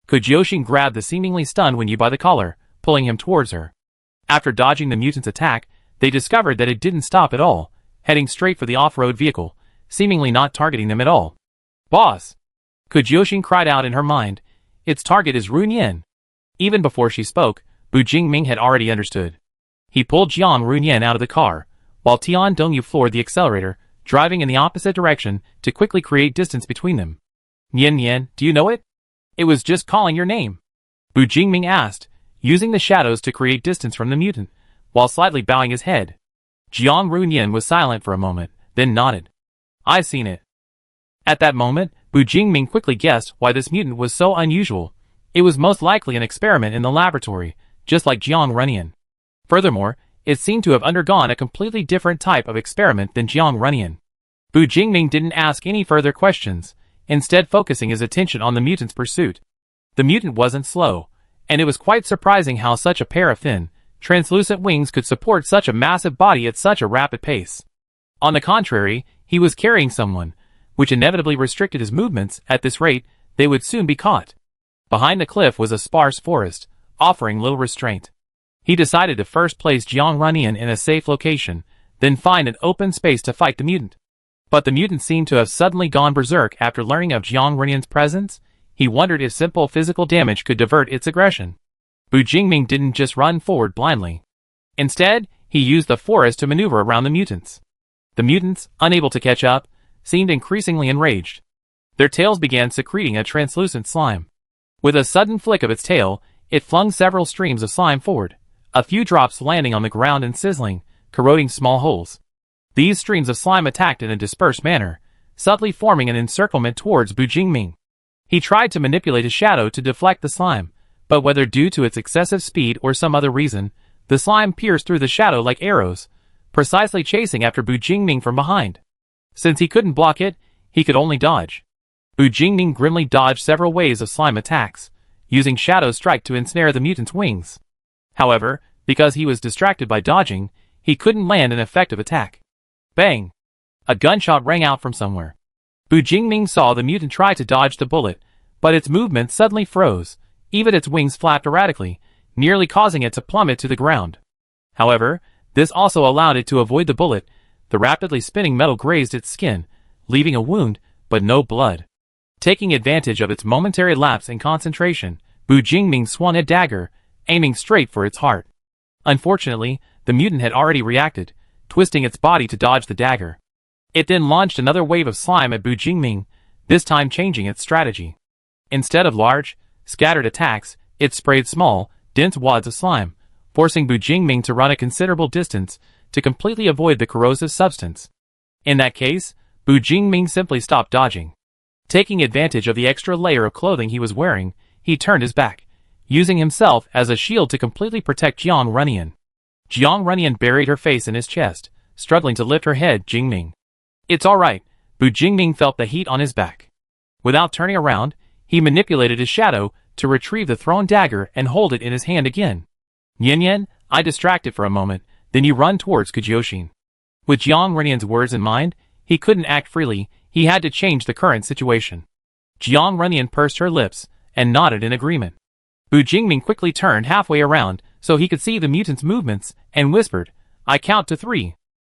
Kujiyoshin grabbed the seemingly stunned Wenyu by the collar, pulling him towards her. After dodging the mutant's attack, they discovered that it didn't stop at all, heading straight for the off-road vehicle, seemingly not targeting them at all. Boss! Kujiyoshin cried out in her mind. Its target is Runyan. Even before she spoke, Bu Jingming had already understood. He pulled Jiang Runyan out of the car, while Tian Dongyu floored the accelerator, driving in the opposite direction to quickly create distance between them. Nian Nian, do you know it? It was just calling your name. Bu Jingming asked, using the shadows to create distance from the mutant, while slightly bowing his head. Jiang Runyan was silent for a moment, then nodded. I've seen it. At that moment, Bu Jingming quickly guessed why this mutant was so unusual. It was most likely an experiment in the laboratory, just like Jiang Runyan. Furthermore, it seemed to have undergone a completely different type of experiment than Jiang Runyan. Bu Jingming didn't ask any further questions, instead focusing his attention on the mutant's pursuit. The mutant wasn't slow, and it was quite surprising how such a pair of thin, translucent wings could support such a massive body at such a rapid pace. On the contrary, he was carrying someone, which inevitably restricted his movements. At this rate, they would soon be caught. Behind the cliff was a sparse forest, offering little restraint. He decided to first place Jiang Runyan in a safe location, then find an open space to fight the mutant. But the mutant seemed to have suddenly gone berserk after learning of Jiang Runyan's presence. He wondered if simple physical damage could divert its aggression. Bu Jingming didn't just run forward blindly. Instead, he used the forest to maneuver around the mutants. The mutants, unable to catch up, seemed increasingly enraged. Their tails began secreting a translucent slime. With a sudden flick of its tail, it flung several streams of slime forward, a few drops landing on the ground and sizzling, corroding small holes. These streams of slime attacked in a dispersed manner, subtly forming an encirclement towards Bu Jingming. He tried to manipulate his shadow to deflect the slime, but whether due to its excessive speed or some other reason, the slime pierced through the shadow like arrows, precisely chasing after Bu Jingming from behind. Since he couldn't block it, he could only dodge. Bu Jingming grimly dodged several waves of slime attacks, using Shadow Strike to ensnare the mutant's wings. However, because he was distracted by dodging, he couldn't land an effective attack. Bang! A gunshot rang out from somewhere. Bu Jingming saw the mutant try to dodge the bullet, but its movement suddenly froze. Even its wings flapped erratically, nearly causing it to plummet to the ground. However, this also allowed it to avoid the bullet. The rapidly spinning metal grazed its skin, leaving a wound, but no blood. Taking advantage of its momentary lapse in concentration, Bu Jingming swung a dagger, aiming straight for its heart. Unfortunately, the mutant had already reacted, twisting its body to dodge the dagger. It then launched another wave of slime at Bu Jingming, this time changing its strategy. Instead of large, scattered attacks, it sprayed small, dense wads of slime, forcing Bu Jingming to run a considerable distance to completely avoid the corrosive substance. In that case, Bu Jingming simply stopped dodging. Taking advantage of the extra layer of clothing he was wearing, he turned his back, using himself as a shield to completely protect Jiang Runyan. Jiang Runyan buried her face in his chest, struggling to lift her head. Jingming. It's alright. Bu Jingming felt the heat on his back. Without turning around, he manipulated his shadow to retrieve the thrown dagger and hold it in his hand again. Yen Yen, I distracted for a moment, then you run towards Kujiyoshin. With Jiang Runyan's words in mind, he couldn't act freely. He had to change the current situation. Jiang Runyan pursed her lips and nodded in agreement. Bu Jingming quickly turned halfway around so he could see the mutant's movements and whispered, I count to 3.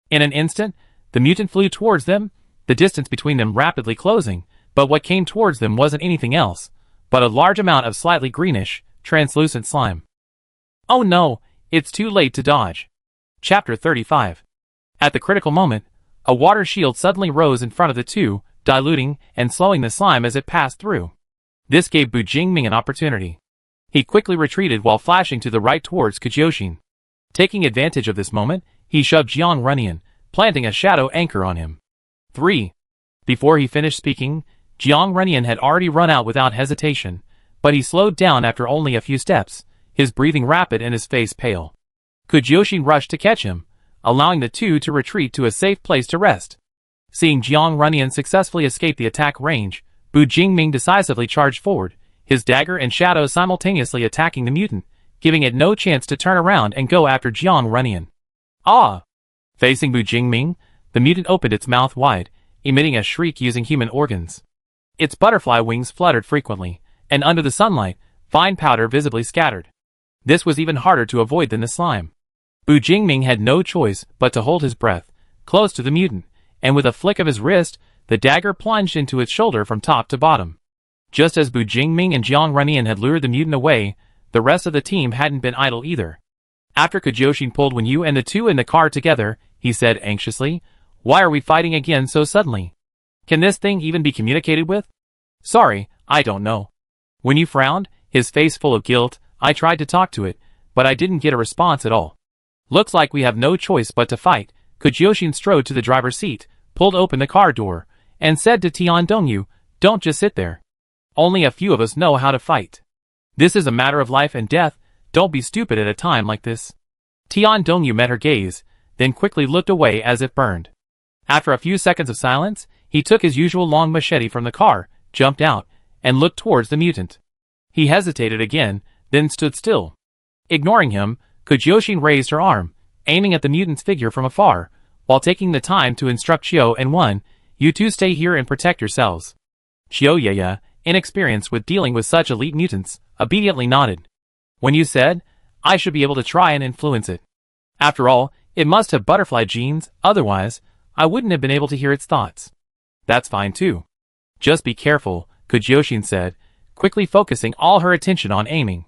In an instant, the mutant flew towards them, the distance between them rapidly closing, but what came towards them wasn't anything else but a large amount of slightly greenish, translucent slime. Oh no, it's too late to dodge. Chapter 35. At the critical moment, a water shield suddenly rose in front of the two, diluting and slowing the slime as it passed through. This gave Bu Jingming an opportunity. He quickly retreated while flashing to the right towards Kujoshin. Taking advantage of this moment, he shoved Jiang Runyan, planting a shadow anchor on him. 3. Before he finished speaking, Jiang Runyan had already run out without hesitation, but he slowed down after only a few steps, his breathing rapid and his face pale. Kujoshin rushed to catch him, allowing the two to retreat to a safe place to rest. Seeing Jiang Runyan successfully escape the attack range, Bu Jingming decisively charged forward, his dagger and shadow simultaneously attacking the mutant, giving it no chance to turn around and go after Jiang Runyan. Ah! Facing Bu Jingming, the mutant opened its mouth wide, emitting a shriek using human organs. Its butterfly wings fluttered frequently, and under the sunlight, fine powder visibly scattered. This was even harder to avoid than the slime. Bu Jingming had no choice but to hold his breath, close to the mutant, and with a flick of his wrist, the dagger plunged into its shoulder from top to bottom. Just as Bu Jingming and Jiang Runyan had lured the mutant away, the rest of the team hadn't been idle either. After Kujoshin pulled Wenyu and the two in the car together, he said anxiously, "Why are we fighting again so suddenly? Can this thing even be communicated with?" "Sorry, I don't know." Wenyu frowned, his face full of guilt. "I tried to talk to it, but I didn't get a response at all. Looks like we have no choice but to fight." Kujoshin strode to the driver's seat, pulled open the car door, and said to Tian Dongyu, "Don't just sit there. Only a few of us know how to fight. This is a matter of life and death, don't be stupid at a time like this." Tian Dongyu met her gaze, then quickly looked away as if burned. After a few seconds of silence, he took his usual long machete from the car, jumped out, and looked towards the mutant. He hesitated again, then stood still. Ignoring him, Kujoshin raised her arm, aiming at the mutant's figure from afar, while taking the time to instruct Chiyo and Wen, "You two stay here and protect yourselves." Chiyo Yaya, inexperienced with dealing with such elite mutants, obediently nodded. "When you said, I should be able to try and influence it. After all, it must have butterfly genes, otherwise, I wouldn't have been able to hear its thoughts." "That's fine too. Just be careful," Kujoshin said, quickly focusing all her attention on aiming.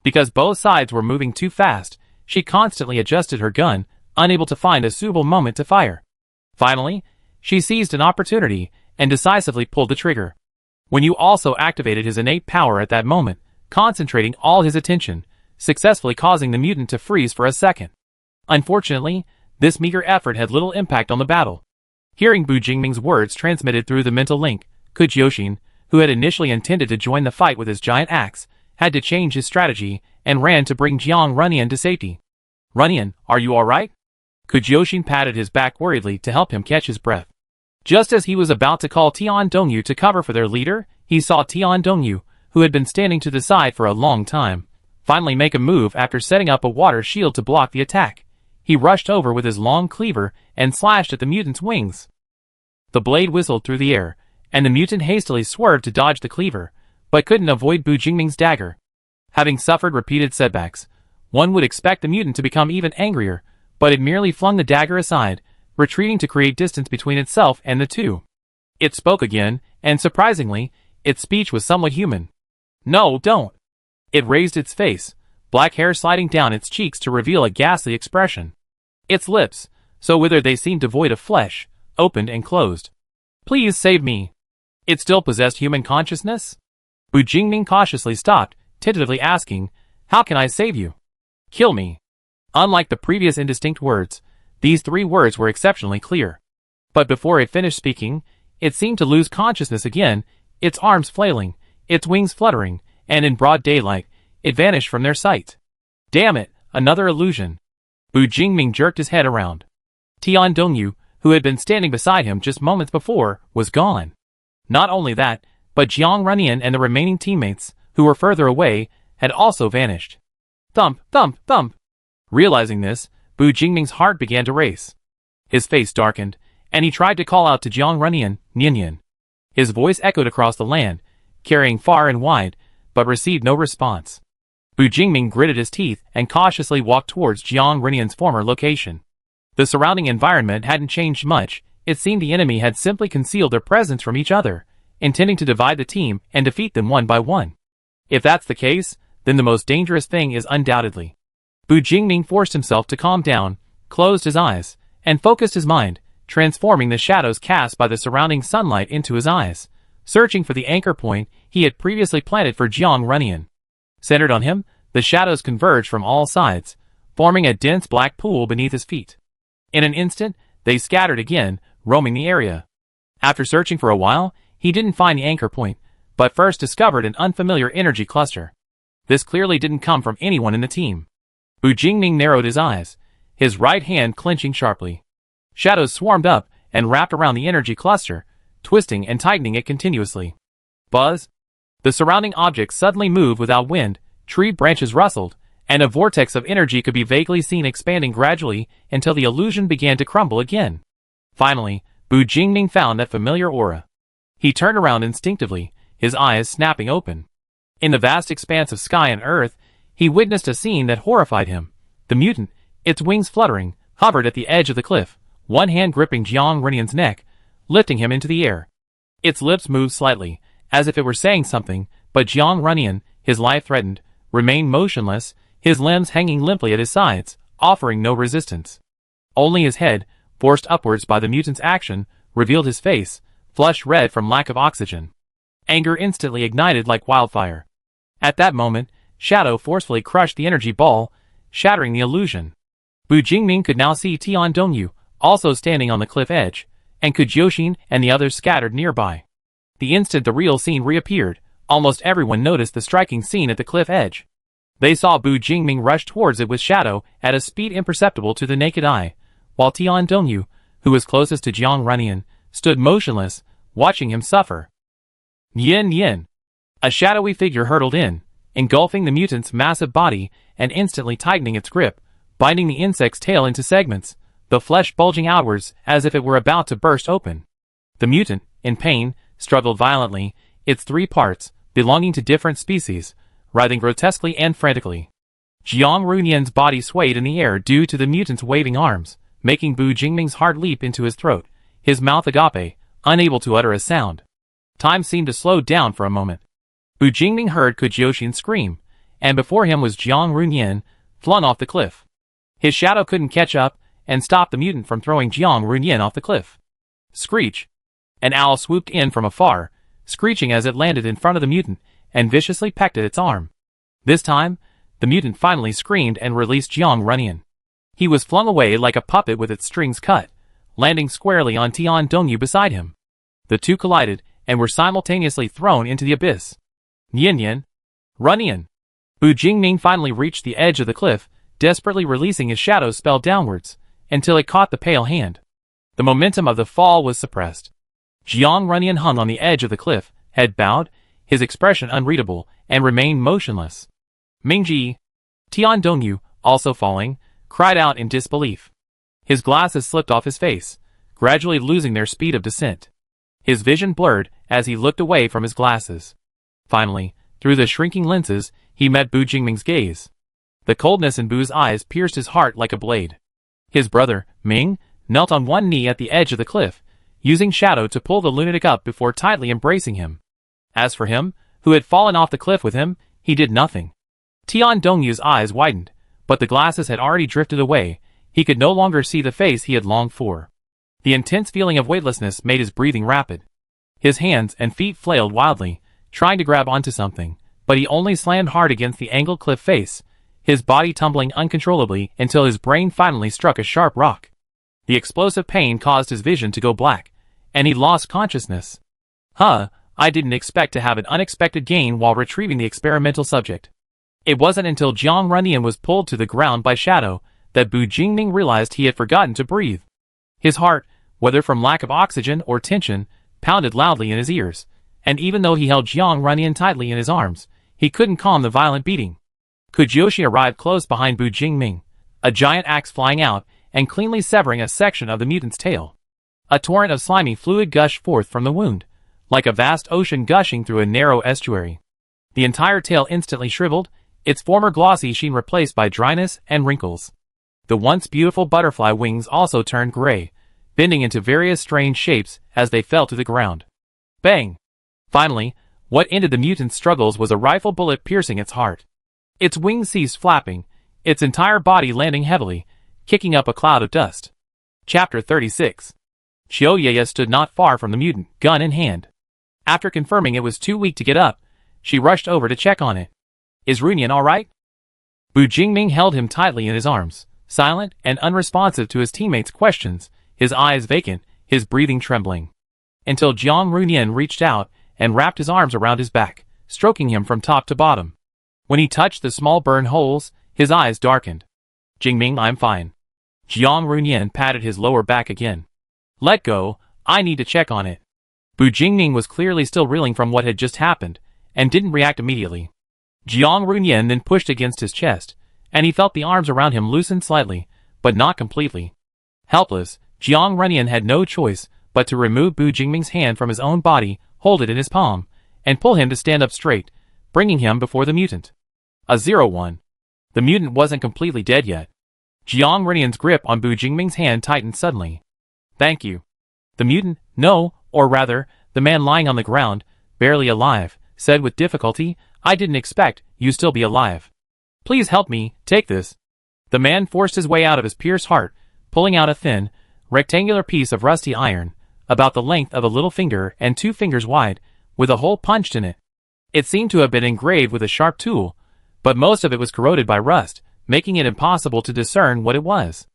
Because both sides were moving too fast, she constantly adjusted her gun, unable to find a suitable moment to fire. Finally, she seized an opportunity and decisively pulled the trigger. Wenyu also activated his innate power at that moment, concentrating all his attention, successfully causing the mutant to freeze for a second. Unfortunately, this meager effort had little impact on the battle. Hearing Bu Jingming's words transmitted through the mental link, Kujoshin, who had initially intended to join the fight with his giant axe, had to change his strategy and ran to bring Jiang Runyan to safety. "Runyan, are you alright?" Kujoshin patted his back worriedly to help him catch his breath. Just as he was about to call Tian Dongyu to cover for their leader, he saw Tian Dongyu, who had been standing to the side for a long time, finally make a move after setting up a water shield to block the attack. He rushed over with his long cleaver and slashed at the mutant's wings. The blade whistled through the air, and the mutant hastily swerved to dodge the cleaver, but couldn't avoid Bu Jingming's dagger. Having suffered repeated setbacks, one would expect the mutant to become even angrier, but it merely flung the dagger aside, retreating to create distance between itself and the two. It spoke again, and surprisingly, its speech was somewhat human. "No, don't." It raised its face, black hair sliding down its cheeks to reveal a ghastly expression. Its lips, so withered they seemed devoid of flesh, opened and closed. "Please save me." It still possessed human consciousness? Bu Jingming cautiously stopped, tentatively asking, "How can I save you?" "Kill me." Unlike the previous indistinct words, these 3 words were exceptionally clear. But before it finished speaking, it seemed to lose consciousness again, its arms flailing, its wings fluttering, and in broad daylight, it vanished from their sight. Damn it, another illusion. Bu Jingming jerked his head around. Tian Dongyu, who had been standing beside him just moments before, was gone. Not only that, but Jiang Runyan and the remaining teammates, who were further away, had also vanished. Thump, thump, thump. Realizing this, Bu Jingming's heart began to race. His face darkened, and he tried to call out to Jiang Runyan, "Nyan." His voice echoed across the land, carrying far and wide, but received no response. Bu Jingming gritted his teeth and cautiously walked towards Jiang Runyan's former location. The surrounding environment hadn't changed much. It seemed the enemy had simply concealed their presence from each other, intending to divide the team and defeat them one by one. If that's the case, then the most dangerous thing is undoubtedly. Bu Jingming forced himself to calm down, closed his eyes, and focused his mind, transforming the shadows cast by the surrounding sunlight into his eyes, searching for the anchor point he had previously planted for Jiang Runyan. Centered on him, the shadows converged from all sides, forming a dense black pool beneath his feet. In an instant, they scattered again, roaming the area. After searching for a while, he didn't find the anchor point, but first discovered an unfamiliar energy cluster. This clearly didn't come from anyone in the team. Bu Jingming narrowed his eyes, his right hand clenching sharply. Shadows swarmed up and wrapped around the energy cluster, twisting and tightening it continuously. Buzz! The surrounding objects suddenly moved without wind, tree branches rustled, and a vortex of energy could be vaguely seen expanding gradually until the illusion began to crumble again. Finally, Bu Jingming found that familiar aura. He turned around instinctively, his eyes snapping open. In the vast expanse of sky and earth, he witnessed a scene that horrified him. The mutant, its wings fluttering, hovered at the edge of the cliff, one hand gripping Jiang Renian's neck, lifting him into the air. Its lips moved slightly, as if it were saying something, but Jiang Renian, his life threatened, remained motionless, his limbs hanging limply at his sides, offering no resistance. Only his head, forced upwards by the mutant's action, revealed his face, flushed red from lack of oxygen. Anger instantly ignited like wildfire. At that moment, Shadow forcefully crushed the energy ball, shattering the illusion. Bu Jingming could now see Tian Dongyu, also standing on the cliff edge, and Kujyoshin and the others scattered nearby. The instant the real scene reappeared, almost everyone noticed the striking scene at the cliff edge. They saw Bu Jingming rush towards it with Shadow at a speed imperceptible to the naked eye, while Tian Dongyu, who was closest to Jiang Renian, stood motionless, watching him suffer. Yin Yin! A shadowy figure hurtled in, engulfing the mutant's massive body and instantly tightening its grip, binding the insect's tail into segments, the flesh bulging outwards as if it were about to burst open. The mutant, in pain, struggled violently, its three parts, belonging to different species, writhing grotesquely and frantically. Jiang Runian's body swayed in the air due to the mutant's waving arms, making Bu Jingming's heart leap into his throat, his mouth agape, unable to utter a sound. Time seemed to slow down for a moment. Bu Jingming heard Kujyoshin scream, and before him was Jiang Runian, flung off the cliff. His shadow couldn't catch up and stop the mutant from throwing Jiang Runian off the cliff. Screech! An owl swooped in from afar, screeching as it landed in front of the mutant and viciously pecked at its arm. This time, the mutant finally screamed and released Jiang Runian. He was flung away like a puppet with its strings cut, landing squarely on Tian Dongyu beside him. The two collided and were simultaneously thrown into the abyss. Yin Yin! Runian! Bu Jingming finally reached the edge of the cliff, desperately releasing his shadow spell downwards, until it caught the pale hand. The momentum of the fall was suppressed. Jiang Runian hung on the edge of the cliff, head bowed, his expression unreadable, and remained motionless. Mingji! Tian Dongyu, also falling, cried out in disbelief. His glasses slipped off his face, gradually losing their speed of descent. His vision blurred as he looked away from his glasses. Finally, through the shrinking lenses, he met Bu Jingming's gaze. The coldness in Bu's eyes pierced his heart like a blade. His brother, Ming, knelt on one knee at the edge of the cliff, using Shadow to pull the lunatic up before tightly embracing him. As for him, who had fallen off the cliff with him, he did nothing. Tian Dongyu's eyes widened, but the glasses had already drifted away. He could no longer see the face he had longed for. The intense feeling of weightlessness made his breathing rapid. His hands and feet flailed wildly, trying to grab onto something, but he only slammed hard against the angled cliff face, his body tumbling uncontrollably until his brain finally struck a sharp rock. The explosive pain caused his vision to go black, and he lost consciousness. I didn't expect to have an unexpected gain while retrieving the experimental subject. It wasn't until Jiang Runian was pulled to the ground by Shadow that Bu Jingming realized he had forgotten to breathe. His heart, whether from lack of oxygen or tension, pounded loudly in his ears, and even though he held Jiang Runian tightly in his arms, he couldn't calm the violent beating. Kujyoshi arrived close behind Bu Jingming, a giant axe flying out and cleanly severing a section of the mutant's tail. A torrent of slimy fluid gushed forth from the wound, like a vast ocean gushing through a narrow estuary. The entire tail instantly shriveled, its former glossy sheen replaced by dryness and wrinkles. The once beautiful butterfly wings also turned gray, bending into various strange shapes as they fell to the ground. Bang! Finally, what ended the mutant's struggles was a rifle bullet piercing its heart. Its wings ceased flapping, its entire body landing heavily, kicking up a cloud of dust. Chapter 36. Xiaoyaya stood not far from the mutant, gun in hand. After confirming it was too weak to get up, she rushed over to check on it. Is Runyan alright? Bu Jingming held him tightly in his arms, silent and unresponsive to his teammates' questions, his eyes vacant, his breathing trembling. Until Jiang Runyan reached out and wrapped his arms around his back, stroking him from top to bottom. When he touched the small burn holes, his eyes darkened. Jingming, I'm fine. Jiang Runyan patted his lower back again. Let go, I need to check on it. Bu Jingming was clearly still reeling from what had just happened, and didn't react immediately. Jiang Runyan then pushed against his chest, and he felt the arms around him loosen slightly, but not completely. Helpless, Jiang Runyan had no choice but to remove Bu Jingming's hand from his own body, hold it in his palm, and pull him to stand up straight, bringing him before the mutant. A 0-1. The mutant wasn't completely dead yet. Jiang Runyan's grip on Bu Jingming's hand tightened suddenly. Thank you. The mutant, no, or rather, the man lying on the ground, barely alive, said with difficulty, I didn't expect you still be alive. Please help me, take this. The man forced his way out of his pierced heart, pulling out a thin, rectangular piece of rusty iron, about the length of a little finger and 2 fingers wide, with a hole punched in it. It seemed to have been engraved with a sharp tool, but most of it was corroded by rust, making it impossible to discern what it was.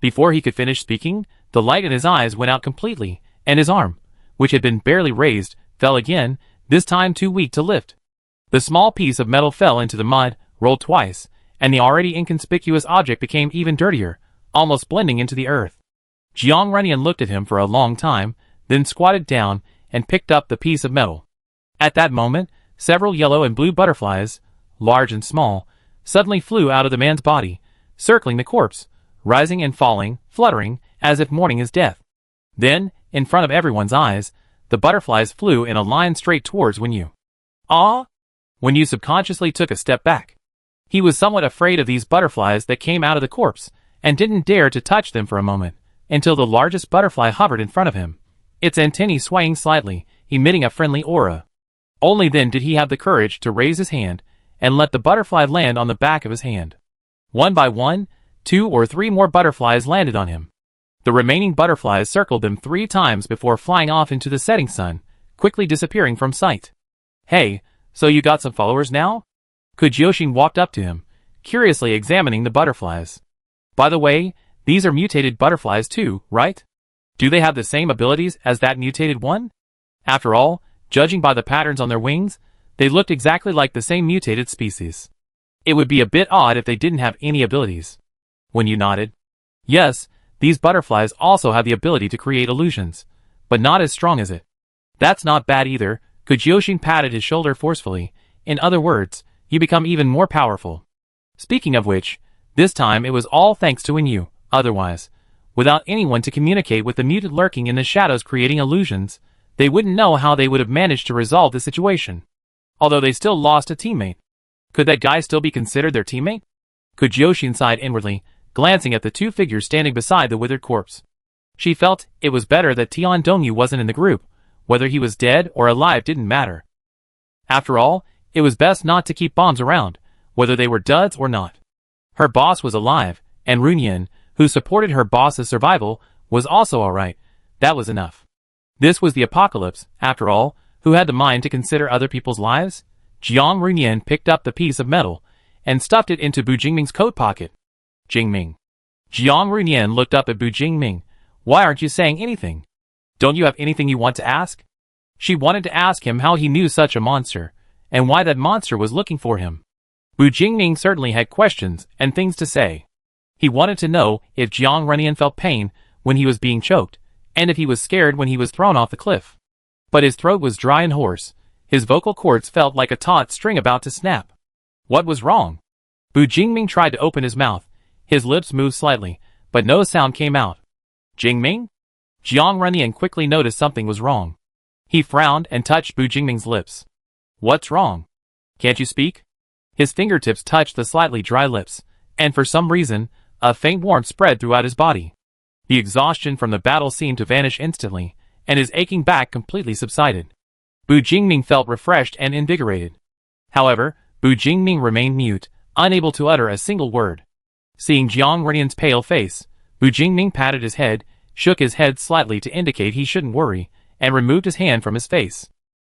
Before he could finish speaking, the light in his eyes went out completely, and his arm, which had been barely raised, fell again, this time too weak to lift. The small piece of metal fell into the mud, rolled twice, and the already inconspicuous object became even dirtier, almost blending into the earth. Jiang Runyan looked at him for a long time, then squatted down and picked up the piece of metal. At that moment, several yellow and blue butterflies, large and small, suddenly flew out of the man's body, circling the corpse, rising and falling, fluttering, as if mourning his death. Then, in front of everyone's eyes, the butterflies flew in a line straight towards Wenyu. Ah! Wenyu subconsciously took a step back. He was somewhat afraid of these butterflies that came out of the corpse, and didn't dare to touch them for a moment, until the largest butterfly hovered in front of him, its antennae swaying slightly, emitting a friendly aura. Only then did he have the courage to raise his hand, and let the butterfly land on the back of his hand. One by one, 2 or 3 more butterflies landed on him. The remaining butterflies circled them 3 times before flying off into the setting sun, quickly disappearing from sight. Hey, so you got some followers now? Kujyoshin walked up to him, curiously examining the butterflies. By the way, these are mutated butterflies too, right? Do they have the same abilities as that mutated one? After all, judging by the patterns on their wings, they looked exactly like the same mutated species. It would be a bit odd if they didn't have any abilities. Wenyu nodded. Yes, these butterflies also have the ability to create illusions, but not as strong as it. That's not bad either. Kujyoshin patted his shoulder forcefully. In other words, you become even more powerful. Speaking of which, this time it was all thanks to Wenyu. Otherwise, without anyone to communicate with the mutant lurking in the shadows creating illusions, they wouldn't know how they would have managed to resolve the situation. Although they still lost a teammate. Could that guy still be considered their teammate? Kujyoshin sighed inwardly, glancing at the 2 figures standing beside the withered corpse. She felt it was better that Tian Dongyu wasn't in the group. Whether he was dead or alive didn't matter. After all, it was best not to keep bombs around, whether they were duds or not. Her boss was alive, and Runyan, who supported her boss's survival, was also alright. That was enough. This was the apocalypse, after all. Who had the mind to consider other people's lives? Jiang Runyan picked up the piece of metal and stuffed it into Bu Jingming's coat pocket. Jingming. Jiang Runyan looked up at Bu Jingming. Why aren't you saying anything? Don't you have anything you want to ask? She wanted to ask him how he knew such a monster, and why that monster was looking for him. Bu Jingming certainly had questions and things to say. He wanted to know if Jiang Runyan felt pain when he was being choked, and if he was scared when he was thrown off the cliff. But his throat was dry and hoarse. His vocal cords felt like a taut string about to snap. What was wrong? Bu Jingming tried to open his mouth. His lips moved slightly, but no sound came out. Jingming? Jiang Runyan quickly noticed something was wrong. He frowned and touched Bu Jingming's lips. What's wrong? Can't you speak? His fingertips touched the slightly dry lips, and for some reason, a faint warmth spread throughout his body. The exhaustion from the battle seemed to vanish instantly, and his aching back completely subsided. Bu Jingming felt refreshed and invigorated. However, Bu Jingming remained mute, unable to utter a single word. Seeing Jiang Runyan's pale face, Bu Jingming patted his head, shook his head slightly to indicate he shouldn't worry, and removed his hand from his face.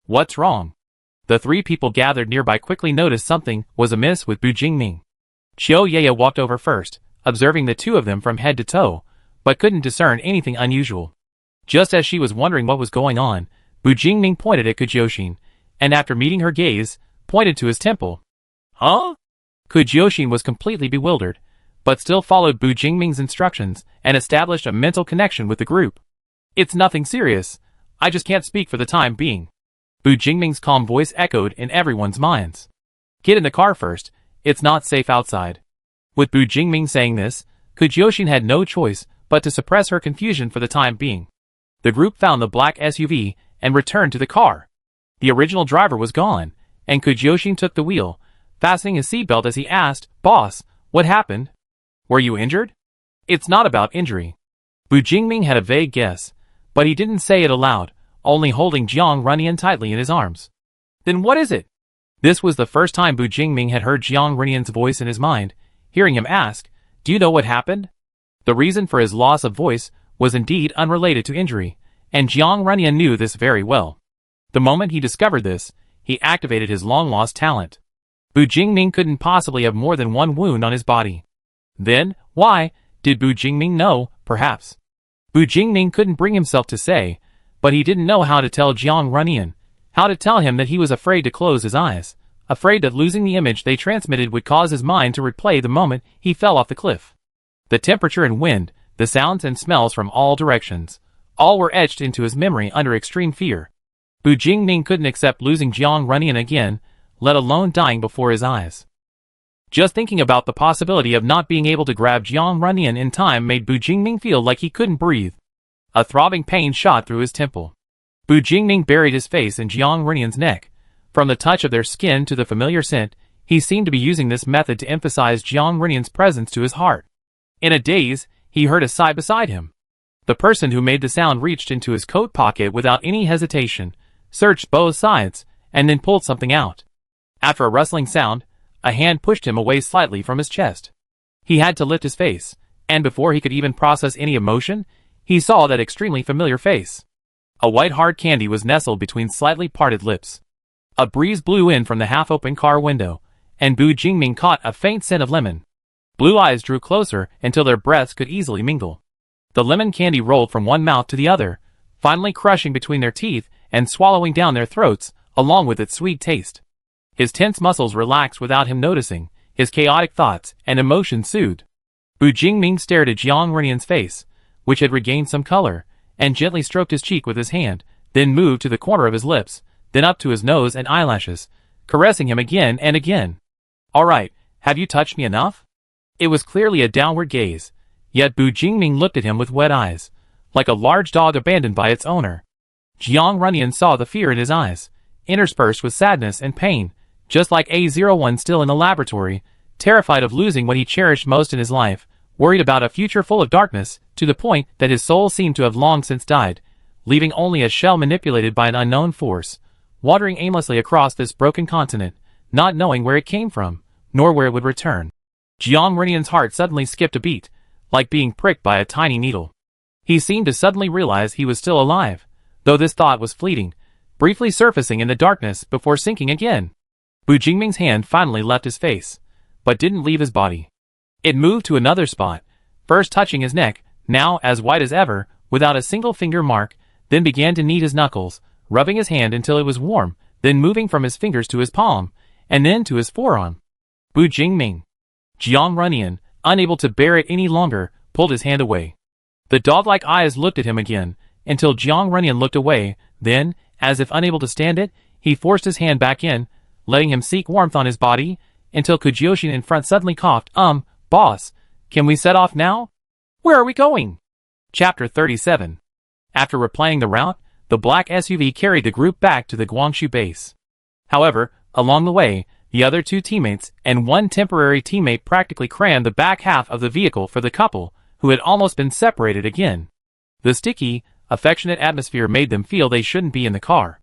What's wrong? The three people gathered nearby quickly noticed something was amiss with Bu Jingming. Qiu Yaya walked over first, observing the two of them from head to toe, but couldn't discern anything unusual. Just as she was wondering what was going on, Bu Jingming pointed at Kujioxin, and after meeting her gaze, pointed to his temple. Huh? Kujioxin was completely bewildered, but still followed Bu Jingming's instructions and established a mental connection with the group. It's nothing serious, I just can't speak for the time being. Bu Jingming's calm voice echoed in everyone's minds. Get in the car first, it's not safe outside. With Bu Jingming saying this, Kujioxin had no choice but to suppress her confusion for the time being. The group found the black SUV and returned to the car. The original driver was gone, and Kujioxin took the wheel, fastening his seatbelt as he asked, "Boss, what happened? Were you injured?" It's not about injury. Bu Jingming had a vague guess, but he didn't say it aloud, only holding Jiang Runyan tightly in his arms. Then what is it? This was the first time Bu Jingming had heard Jiang Runyan's voice in his mind, hearing him ask, "Do you know what happened?" The reason for his loss of voice was indeed unrelated to injury, and Jiang Runyan knew this very well. The moment he discovered this, he activated his long-lost talent. Bu Jingming couldn't possibly have more than one wound on his body. Then, why did Bu Jingming know, perhaps? Bu Jingming couldn't bring himself to say, but he didn't know how to tell Jiang Runyan, how to tell him that he was afraid to close his eyes, afraid that losing the image they transmitted would cause his mind to replay the moment he fell off the cliff. The temperature and wind, the sounds and smells from all directions, all were etched into his memory under extreme fear. Bu Jingming couldn't accept losing Jiang Runyan again, let alone dying before his eyes. Just thinking about the possibility of not being able to grab Jiang Runyan in time made Bu Jingming feel like he couldn't breathe. A throbbing pain shot through his temple. Bu Jingming buried his face in Jiang Runyan's neck. From the touch of their skin to the familiar scent, he seemed to be using this method to emphasize Jiang Runyan's presence to his heart. In a daze, he heard a sigh beside him. The person who made the sound reached into his coat pocket without any hesitation, searched both sides, and then pulled something out. After a rustling sound, a hand pushed him away slightly from his chest. He had to lift his face, and before he could even process any emotion, he saw that extremely familiar face. A white hard candy was nestled between slightly parted lips. A breeze blew in from the half-open car window, and Bu Jingming caught a faint scent of lemon. Blue eyes drew closer until their breaths could easily mingle. The lemon candy rolled from one mouth to the other, finally crushing between their teeth and swallowing down their throats, along with its sweet taste. His tense muscles relaxed without him noticing, his chaotic thoughts and emotions soothed. Bu Jingming stared at Jiang Runyan's face, which had regained some color, and gently stroked his cheek with his hand, then moved to the corner of his lips, then up to his nose and eyelashes, caressing him again and again. "All right, have you touched me enough?" It was clearly a downward gaze, yet Bu Jingming looked at him with wet eyes, like a large dog abandoned by its owner. Jiang Runyan saw the fear in his eyes, interspersed with sadness and pain, just like A01 still in the laboratory, terrified of losing what he cherished most in his life, worried about a future full of darkness, to the point that his soul seemed to have long since died, leaving only a shell manipulated by an unknown force, wandering aimlessly across this broken continent, not knowing where it came from, nor where it would return. Jiang Runyan's heart suddenly skipped a beat, like being pricked by a tiny needle. He seemed to suddenly realize he was still alive, though this thought was fleeting, briefly surfacing in the darkness before sinking again. Bu Jingming's hand finally left his face, but didn't leave his body. It moved to another spot, first touching his neck, now as white as ever, without a single finger mark, then began to knead his knuckles, rubbing his hand until it was warm, then moving from his fingers to his palm, and then to his forearm. Bu Jingming. Jiang Runyan, unable to bear it any longer, pulled his hand away. The dog-like eyes looked at him again, until Jiang Runyan looked away, then, as if unable to stand it, he forced his hand back in, letting him seek warmth on his body, until Kujioxin in front suddenly coughed, "Boss, can we set off now? Where are we going?" Chapter 37. After replanning the route, the black SUV carried the group back to the Guangzhou base. However, along the way, the other two teammates and one temporary teammate practically crammed the back half of the vehicle for the couple, who had almost been separated again. The sticky, affectionate atmosphere made them feel they shouldn't be in the car.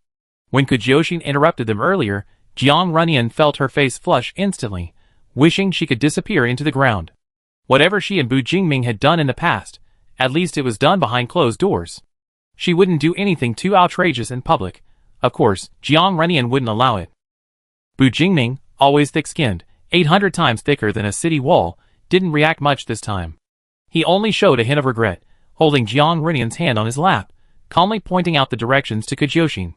When Kujioxin interrupted them earlier, Jiang Runyan felt her face flush instantly, wishing she could disappear into the ground. Whatever she and Bu Jingming had done in the past, at least it was done behind closed doors. She wouldn't do anything too outrageous in public. Of course, Jiang Runyan wouldn't allow it. Bu Jingming, always thick-skinned, 800 times thicker than a city wall, didn't react much this time. He only showed a hint of regret, holding Jiang Renian's hand on his lap, calmly pointing out the directions to Kujyoshin.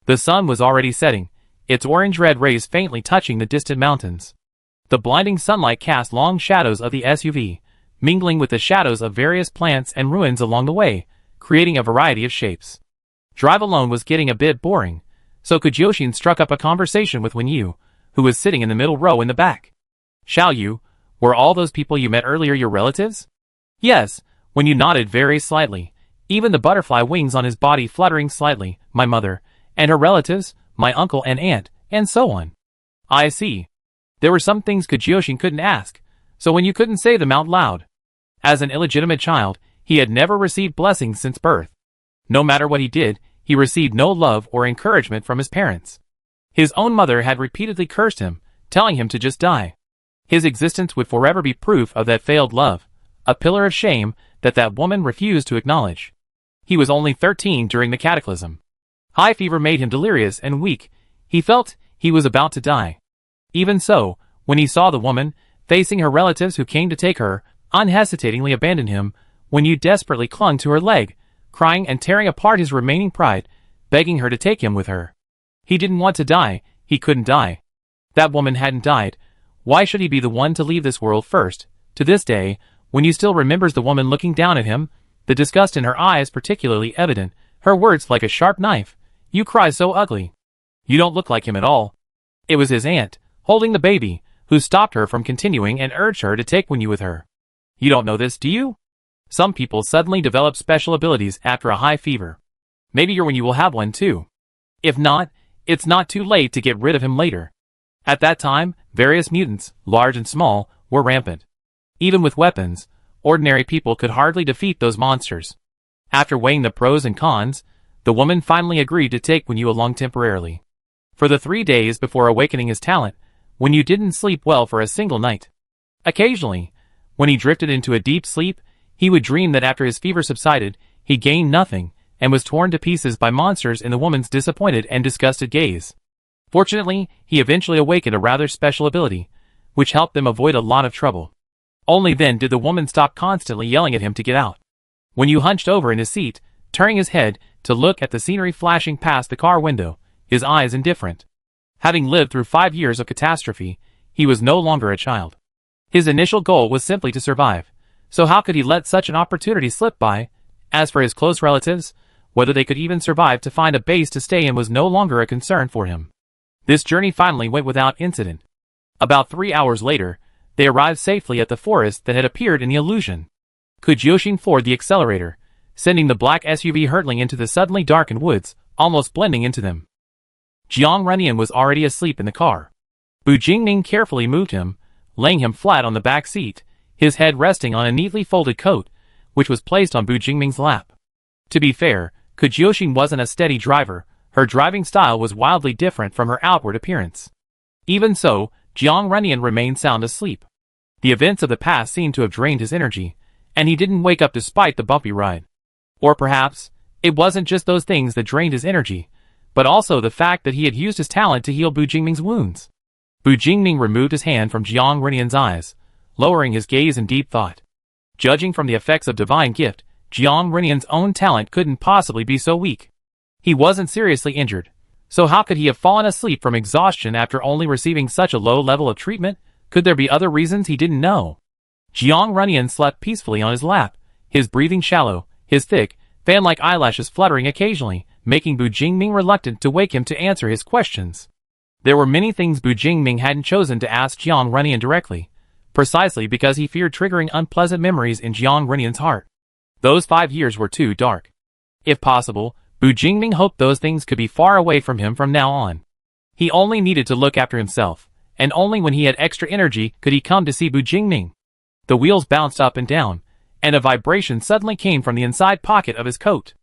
The sun was already setting, its orange-red rays faintly touching the distant mountains. The blinding sunlight cast long shadows of the SUV, mingling with the shadows of various plants and ruins along the way, creating a variety of shapes. Drive alone was getting a bit boring, so Kujyoshin struck up a conversation with Wen Yu, who was sitting in the middle row in the back. Xiao Yu, were all those people you met earlier your relatives? Yes, Wen Yu nodded very slightly, even the butterfly wings on his body fluttering slightly, my mother, and her relatives, my uncle and aunt, and so on. I see. There were some things Kujyoshin couldn't ask, so Wen Yu couldn't say them out loud. As an illegitimate child, he had never received blessings since birth. No matter what he did, he received no love or encouragement from his parents. His own mother had repeatedly cursed him, telling him to just die. His existence would forever be proof of that failed love, a pillar of shame that woman refused to acknowledge. He was only 13 during the cataclysm. High fever made him delirious and weak. He felt he was about to die. Even so, when he saw the woman, facing her relatives who came to take her, unhesitatingly abandoned him, Wen Yu desperately clung to her leg, crying and tearing apart his remaining pride, begging her to take him with her. He didn't want to die, he couldn't die. That woman hadn't died. Why should he be the one to leave this world first? To this day, Wen Yu still remembers the woman looking down at him, the disgust in her eyes particularly evident, her words like a sharp knife. You cry so ugly. You don't look like him at all. It was his aunt, holding the baby, who stopped her from continuing and urged her to take Wen Yu with her. You don't know this, do you? Some people suddenly develop special abilities after a high fever. Maybe your Wen Yu will have one too. If not, it's not too late to get rid of him later. At that time, various mutants, large and small, were rampant. Even with weapons, ordinary people could hardly defeat those monsters. After weighing the pros and cons, the woman finally agreed to take Wen Yu along temporarily. For the 3 days before awakening his talent, Wen Yu didn't sleep well for a single night. Occasionally, when he drifted into a deep sleep, he would dream that after his fever subsided, he gained nothing, and was torn to pieces by monsters in the woman's disappointed and disgusted gaze. Fortunately, he eventually awakened a rather special ability, which helped them avoid a lot of trouble. Only then did the woman stop constantly yelling at him to get out. Wen Yu hunched over in his seat, turning his head to look at the scenery flashing past the car window, his eyes indifferent. Having lived through 5 years of catastrophe, he was no longer a child. His initial goal was simply to survive, so how could he let such an opportunity slip by? As for his close relatives, whether they could even survive to find a base to stay in was no longer a concern for him. This journey finally went without incident. About 3 hours later, they arrived safely at the forest that had appeared in the illusion. Kujyoshin floored the accelerator, sending the black SUV hurtling into the suddenly darkened woods, almost blending into them. Jiang Renian was already asleep in the car. Bu Jingming carefully moved him, laying him flat on the back seat, his head resting on a neatly folded coat, which was placed on Bu Jingming's lap. To be fair, Kujyoshin wasn't a steady driver, her driving style was wildly different from her outward appearance. Even so, Jiang Renian remained sound asleep. The events of the past seemed to have drained his energy, and he didn't wake up despite the bumpy ride. Or perhaps, it wasn't just those things that drained his energy, but also the fact that he had used his talent to heal Bu Jingming's wounds. Bu Jingming removed his hand from Jiang Renian's eyes, lowering his gaze in deep thought. Judging from the effects of divine gift, Jiang Renian's own talent couldn't possibly be so weak. He wasn't seriously injured, so how could he have fallen asleep from exhaustion after only receiving such a low level of treatment? Could there be other reasons he didn't know? Jiang Renian slept peacefully on his lap, his breathing shallow, his thick, fan-like eyelashes fluttering occasionally, making Bu Jingming reluctant to wake him to answer his questions. There were many things Bu Jingming hadn't chosen to ask Jiang Renian directly, precisely because he feared triggering unpleasant memories in Jiang Renian's heart. Those 5 years were too dark. If possible, Bu Jingming hoped those things could be far away from him from now on. He only needed to look after himself, and only when he had extra energy could he come to see Bu Jingming. The wheels bounced up and down, and a vibration suddenly came from the inside pocket of his coat.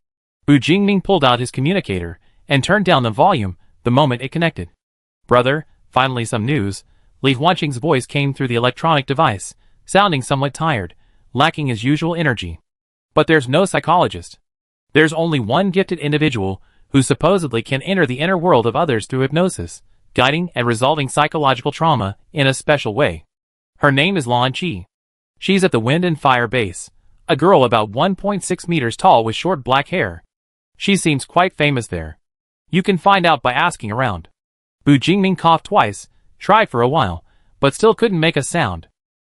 Bu Jingming pulled out his communicator, and turned down the volume the moment it connected. "Brother, finally some news." Li Huanqing's voice came through the electronic device, sounding somewhat tired, lacking his usual energy. "But there's no psychologist. There's only one gifted individual who supposedly can enter the inner world of others through hypnosis. guiding and resolving psychological trauma in a special way. Her name is Lan Chi. She's at the Wind and Fire base, a girl about 1.6 meters tall with short black hair. She seems quite famous there. You can find out by asking around. Bu Jingming coughed twice, tried for a while, but still couldn't make a sound.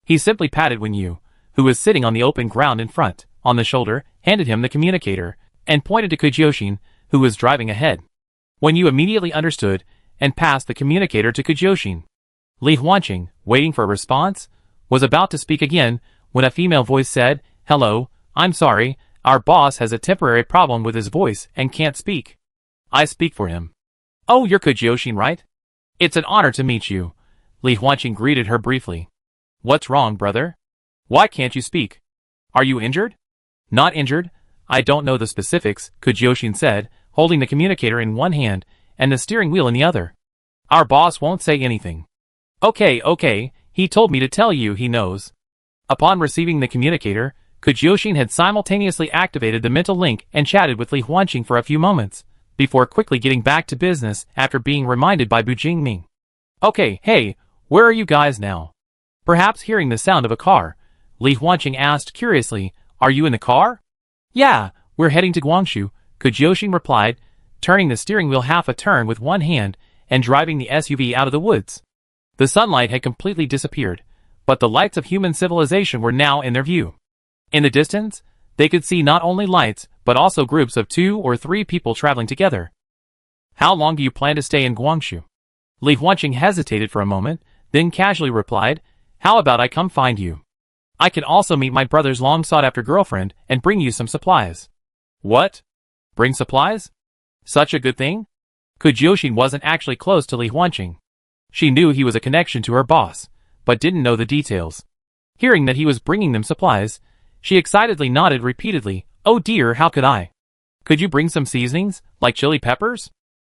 He simply patted Wen Yu, who was sitting on the open ground in front, on the shoulder, handed him the communicator, and pointed to Kujyoshin, who was driving ahead. Wen Yu immediately understood and passed the communicator to Kujyoshin. Li Huanqing, waiting for a response, was about to speak again when a female voice said, "Hello, I'm sorry, our boss has a temporary problem with his voice and can't speak. I speak for him." "Oh, you're Kujyoshin, right? It's an honor to meet you." Li Huanqing greeted her briefly. "What's wrong, brother? Why can't you speak? Are you injured?" "Not injured. I don't know the specifics," Kujyoshin said, holding the communicator in one hand and the steering wheel in the other. "Our boss won't say anything." Okay, he told me to tell you he knows." Upon receiving the communicator, Kujyoshin had simultaneously activated the mental link and chatted with Li Huanqing for a few moments, before quickly getting back to business after being reminded by Bu Jingming. "Okay, hey, where are you guys now?" Perhaps hearing the sound of a car, Li Huanqing asked curiously, "Are you in the car?" "Yeah, we're heading to Guangzhou," Kujyoshin replied, turning the steering wheel half a turn with one hand and driving the SUV out of the woods. The sunlight had completely disappeared, but the lights of human civilization were now in their view. In the distance, they could see not only lights, but also groups of 2 or 3 people traveling together. "How long do you plan to stay in Guangzhou?" Li Huanqing hesitated for a moment, then casually replied, "How about I come find you? I can also meet my brother's long-sought-after girlfriend and bring you some supplies." "What? Bring supplies? Such a good thing?" Kujyoshin wasn't actually close to Li Huanqing. She knew he was a connection to her boss, but didn't know the details. Hearing that he was bringing them supplies, she excitedly nodded repeatedly. "Oh dear, how could I? Could you bring some seasonings, like chili peppers?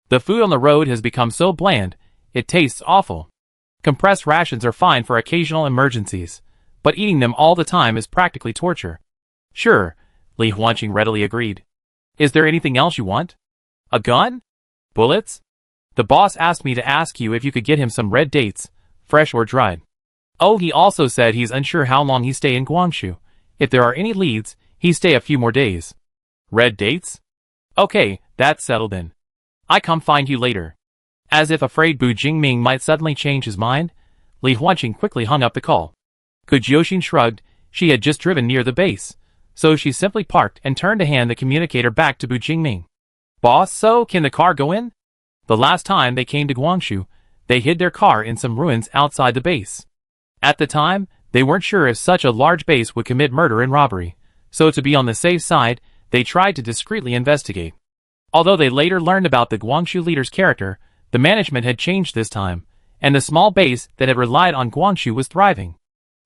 The food on the road has become so bland, it tastes awful. Compressed rations are fine for occasional emergencies, but eating them all the time is practically torture." "Sure," Li Huanqing readily agreed. "Is there anything else you want? A gun? Bullets? The boss asked me to ask you if you could get him some red dates, fresh or dried. Oh, he also said he's unsure how long he stay in Guangzhou. If there are any leads, he stay a few more days." "Red dates? Okay, that's settled then. I come find you later." As if afraid Bu Jingming might suddenly change his mind, Li Huanqing quickly hung up the call. Kujyoshin shrugged. She had just driven near the base, so she simply parked and turned to hand the communicator back to Bu Jingming. "Boss, so can the car go in?" The last time they came to Guangzhou, they hid their car in some ruins outside the base. At the time, they weren't sure if such a large base would commit murder and robbery, so to be on the safe side, they tried to discreetly investigate. Although they later learned about the Guangzhou leader's character, the management had changed this time, and the small base that had relied on Guangzhou was thriving.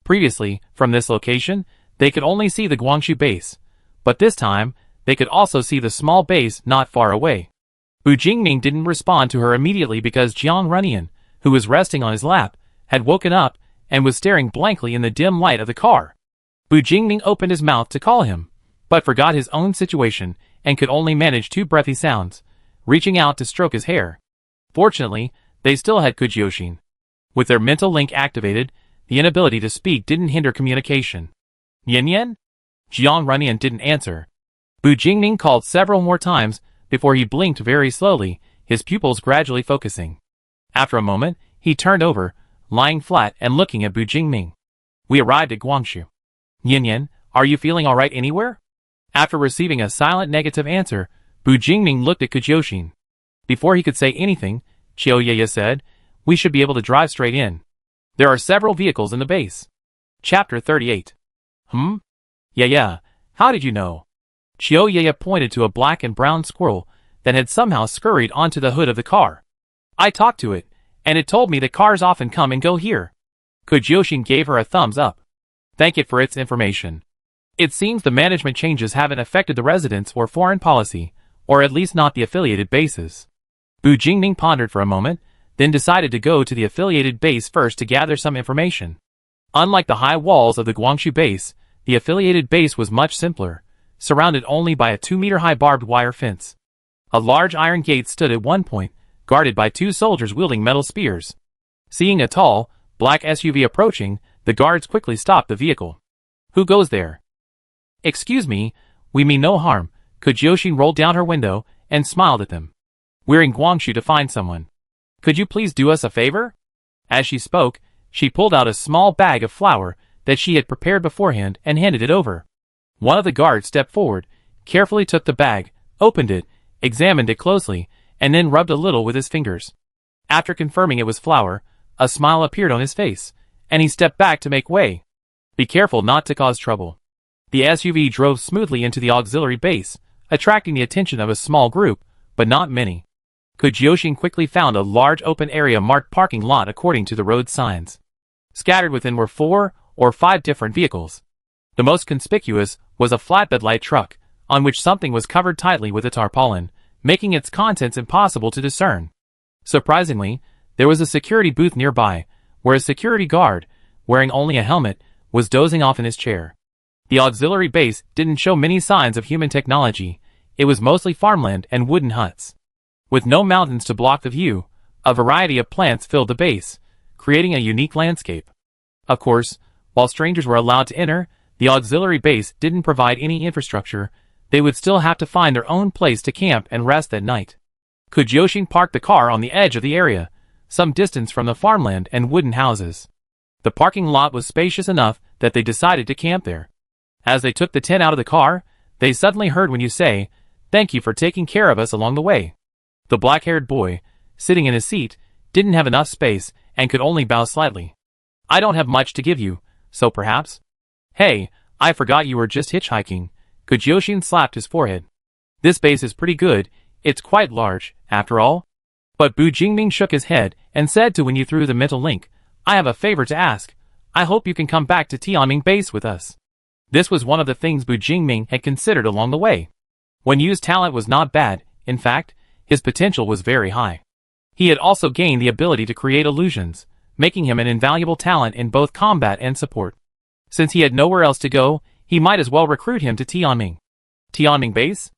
Previously, from this location, they could only see the Guangzhou base, but this time, they could also see the small base not far away. Bu Jingming didn't respond to her immediately because Jiang Runyan, who was resting on his lap, had woken up and was staring blankly in the dim light of the car. Bu Jingming opened his mouth to call him, but forgot his own situation and could only manage 2 breathy sounds, reaching out to stroke his hair. Fortunately, they still had Kujyoshin. With their mental link activated, the inability to speak didn't hinder communication. "Yen Yen?" Jiang Runyan didn't answer. Bu Jingming called several more times before he blinked very slowly, his pupils gradually focusing. After a moment, he turned over, lying flat and looking at Bu Jingming. "We arrived at Guangzhou. Yen Yen, are you feeling alright anywhere?" After receiving a silent negative answer, Bu Jingming looked at Kujyoshin. Before he could say anything, Chiu Yeye said, "We should be able to drive straight in. There are several vehicles in the base." Chapter 38. Yeah, how did you know?" Chiu Yeye pointed to a black and brown squirrel that had somehow scurried onto the hood of the car. "I talked to it, and it told me that cars often come and go here." Kujyoshin gave her a thumbs up. "Thank it for its information. It seems the management changes haven't affected the residents or foreign policy, or at least not the affiliated bases." Bu Jingming pondered for a moment, then decided to go to the affiliated base first to gather some information. Unlike the high walls of the Guangzhou base, the affiliated base was much simpler, surrounded only by a 2-meter-high barbed wire fence. A large iron gate stood at one point, guarded by 2 soldiers wielding metal spears. Seeing a tall, black SUV approaching, the guards quickly stopped the vehicle. "Who goes there?" "Excuse me, we mean no harm." Kujyoshin rolled down her window and smiled at them. "We're in Guangzhou to find someone. Could you please do us a favor?" As she spoke, she pulled out a small bag of flour that she had prepared beforehand and handed it over. One of the guards stepped forward, carefully took the bag, opened it, examined it closely, and then rubbed a little with his fingers. After confirming it was flour, a smile appeared on his face, and he stepped back to make way. "Be careful not to cause trouble." The SUV drove smoothly into the auxiliary base, attracting the attention of a small group, but not many. Kujyoshin quickly found a large open area marked parking lot according to the road signs. Scattered within were 4 or 5 different vehicles. The most conspicuous was a flatbed light truck, on which something was covered tightly with a tarpaulin, making its contents impossible to discern. Surprisingly, there was a security booth nearby, where a security guard, wearing only a helmet, was dozing off in his chair. The auxiliary base didn't show many signs of human technology. It was mostly farmland and wooden huts. With no mountains to block the view, a variety of plants filled the base, creating a unique landscape. Of course, while strangers were allowed to enter, the auxiliary base didn't provide any infrastructure. They would still have to find their own place to camp and rest that night. Kujyoshin parked the car on the edge of the area, some distance from the farmland and wooden houses. The parking lot was spacious enough that they decided to camp there. As they took the tent out of the car, they suddenly heard when you say, "Thank you for taking care of us along the way." The black-haired boy, sitting in his seat, didn't have enough space and could only bow slightly. "I don't have much to give you, so perhaps?" "Hey, I forgot you were just hitchhiking." Kujyoshin slapped his forehead. "This base is pretty good, it's quite large, after all." But Bu Jingming shook his head and said to when you through the mental link, "I have a favor to ask. I hope you can come back to Tianming base with us." This was one of the things Bu Jingming had considered along the way. Wen Yu's talent was not bad, in fact, his potential was very high. He had also gained the ability to create illusions, making him an invaluable talent in both combat and support. Since he had nowhere else to go, he might as well recruit him to Tianming. Tianming base?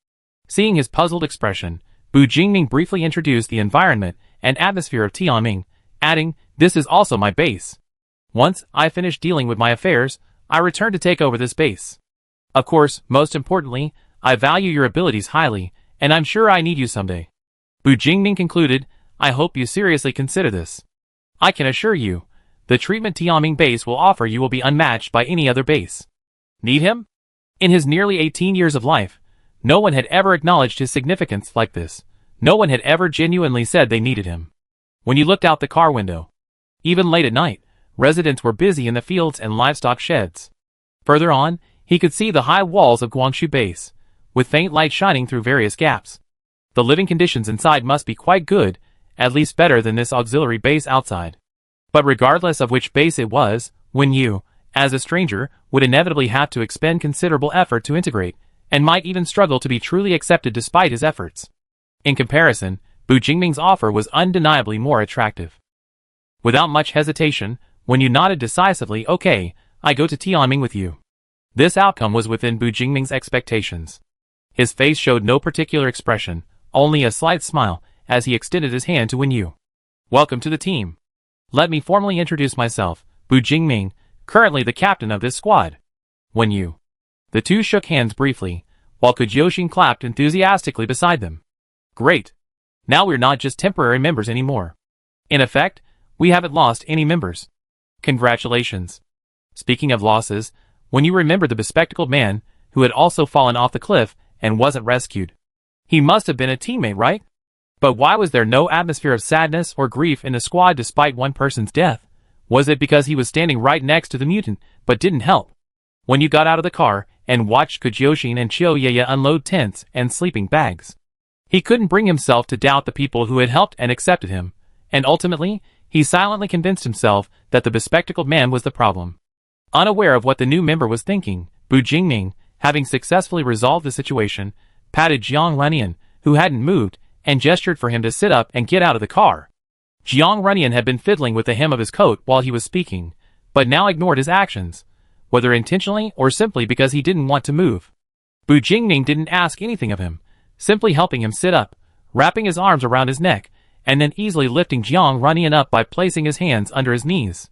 Seeing his puzzled expression, Bu Jingming briefly introduced the environment and atmosphere of Tianming, adding, "This is also my base. Once I finish dealing with my affairs, I return to take over this base. Of course, most importantly, I value your abilities highly, and I'm sure I need you someday." Bu Jingming concluded, "I hope you seriously consider this. I can assure you, the treatment Tianming base will offer you will be unmatched by any other base." Need him? In his nearly 18 years of life, no one had ever acknowledged his significance like this. No one had ever genuinely said they needed him. When you looked out the car window, even late at night, residents were busy in the fields and livestock sheds. Further on, he could see the high walls of Guangzhou base, with faint light shining through various gaps. The living conditions inside must be quite good, at least better than this auxiliary base outside. But regardless of which base it was, when you, as a stranger, would inevitably have to expend considerable effort to integrate, and might even struggle to be truly accepted despite his efforts. In comparison, Bu Jingming's offer was undeniably more attractive. Without much hesitation, when you nodded decisively, "Okay, I go to Tianming with you." This outcome was within Bu Jingming's expectations. His face showed no particular expression, only a slight smile, as he extended his hand to Wen Yu. "Welcome to the team. Let me formally introduce myself, Bu Jingming, currently the captain of this squad." Wen Yu. The two shook hands briefly, while Kujyoshin clapped enthusiastically beside them. "Great. Now we're not just temporary members anymore. In effect, we haven't lost any members. Congratulations." Speaking of losses, when you remember the bespectacled man, who had also fallen off the cliff and wasn't rescued. He must have been a teammate, right? But why was there no atmosphere of sadness or grief in the squad despite one person's death? Was it because he was standing right next to the mutant, but didn't help? When you got out of the car and watched Kujyoshin and Chiu Yeye unload tents and sleeping bags, he couldn't bring himself to doubt the people who had helped and accepted him, and ultimately, he silently convinced himself that the bespectacled man was the problem. Unaware of what the new member was thinking, Bu Jingming, having successfully resolved the situation, patted Jiang Renian, who hadn't moved, and gestured for him to sit up and get out of the car. Jiang Renian had been fiddling with the hem of his coat while he was speaking, but now ignored his actions, whether intentionally or simply because he didn't want to move. Bu Jingming didn't ask anything of him, simply helping him sit up, wrapping his arms around his neck, and then easily lifting Jiang Runyan up by placing his hands under his knees.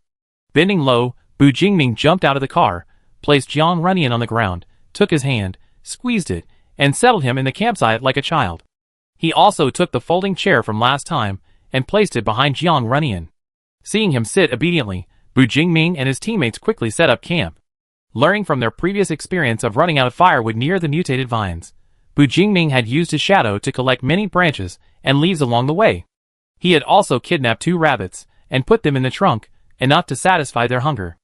Bending low, Bu Jingming jumped out of the car, placed Jiang Runyan on the ground, took his hand, squeezed it, and settled him in the campsite like a child. He also took the folding chair from last time and placed it behind Jiang Runyan. Seeing him sit obediently, Bu Jingming and his teammates quickly set up camp. Learning from their previous experience of running out of firewood near the mutated vines, Bu Jingming had used his shadow to collect many branches and leaves along the way. He had also kidnapped 2 rabbits and put them in the trunk, enough to satisfy their hunger.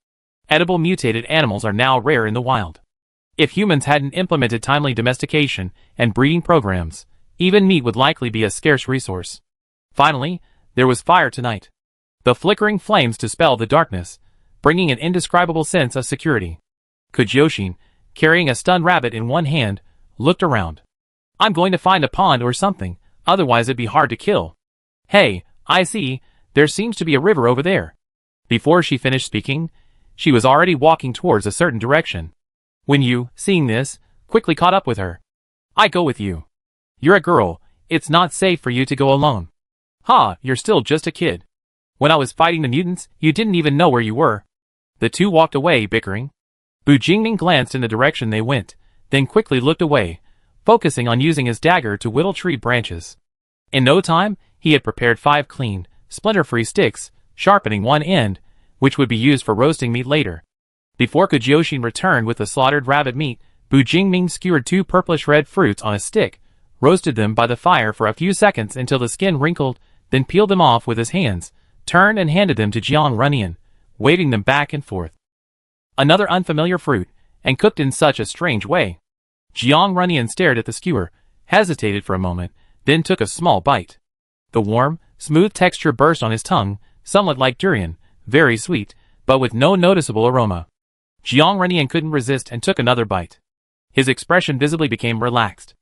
Edible mutated animals are now rare in the wild. If humans hadn't implemented timely domestication and breeding programs, even meat would likely be a scarce resource. Finally, there was fire tonight. The flickering flames dispelled the darkness, bringing an indescribable sense of security. Kujoshin, carrying a stunned rabbit in one hand, looked around. I'm going to find a pond or something, otherwise it'd be hard to kill. Hey, I see, there seems to be a river over there. Before she finished speaking, she was already walking towards a certain direction. When you, seeing this, quickly caught up with her. I go with you. You're a girl, it's not safe for you to go alone. Ha, you're still just a kid. When I was fighting the mutants, you didn't even know where you were. The 2 walked away bickering. Bu Jingming glanced in the direction they went, then quickly looked away, focusing on using his dagger to whittle tree branches. In no time, he had prepared 5 clean, splinter-free sticks, sharpening one end, which would be used for roasting meat later. Before Kujoshin returned with the slaughtered rabbit meat, Bu Jingming skewered 2 purplish-red fruits on a stick, roasted them by the fire for a few seconds until the skin wrinkled, then peeled them off with his hands, turned and handed them to Jiang Runyan, waving them back and forth. Another unfamiliar fruit, and cooked in such a strange way. Jiang Runyan stared at the skewer, hesitated for a moment, then took a small bite. The warm, smooth texture burst on his tongue, somewhat like durian, very sweet, but with no noticeable aroma. Jiang Runyan couldn't resist and took another bite. His expression visibly became relaxed.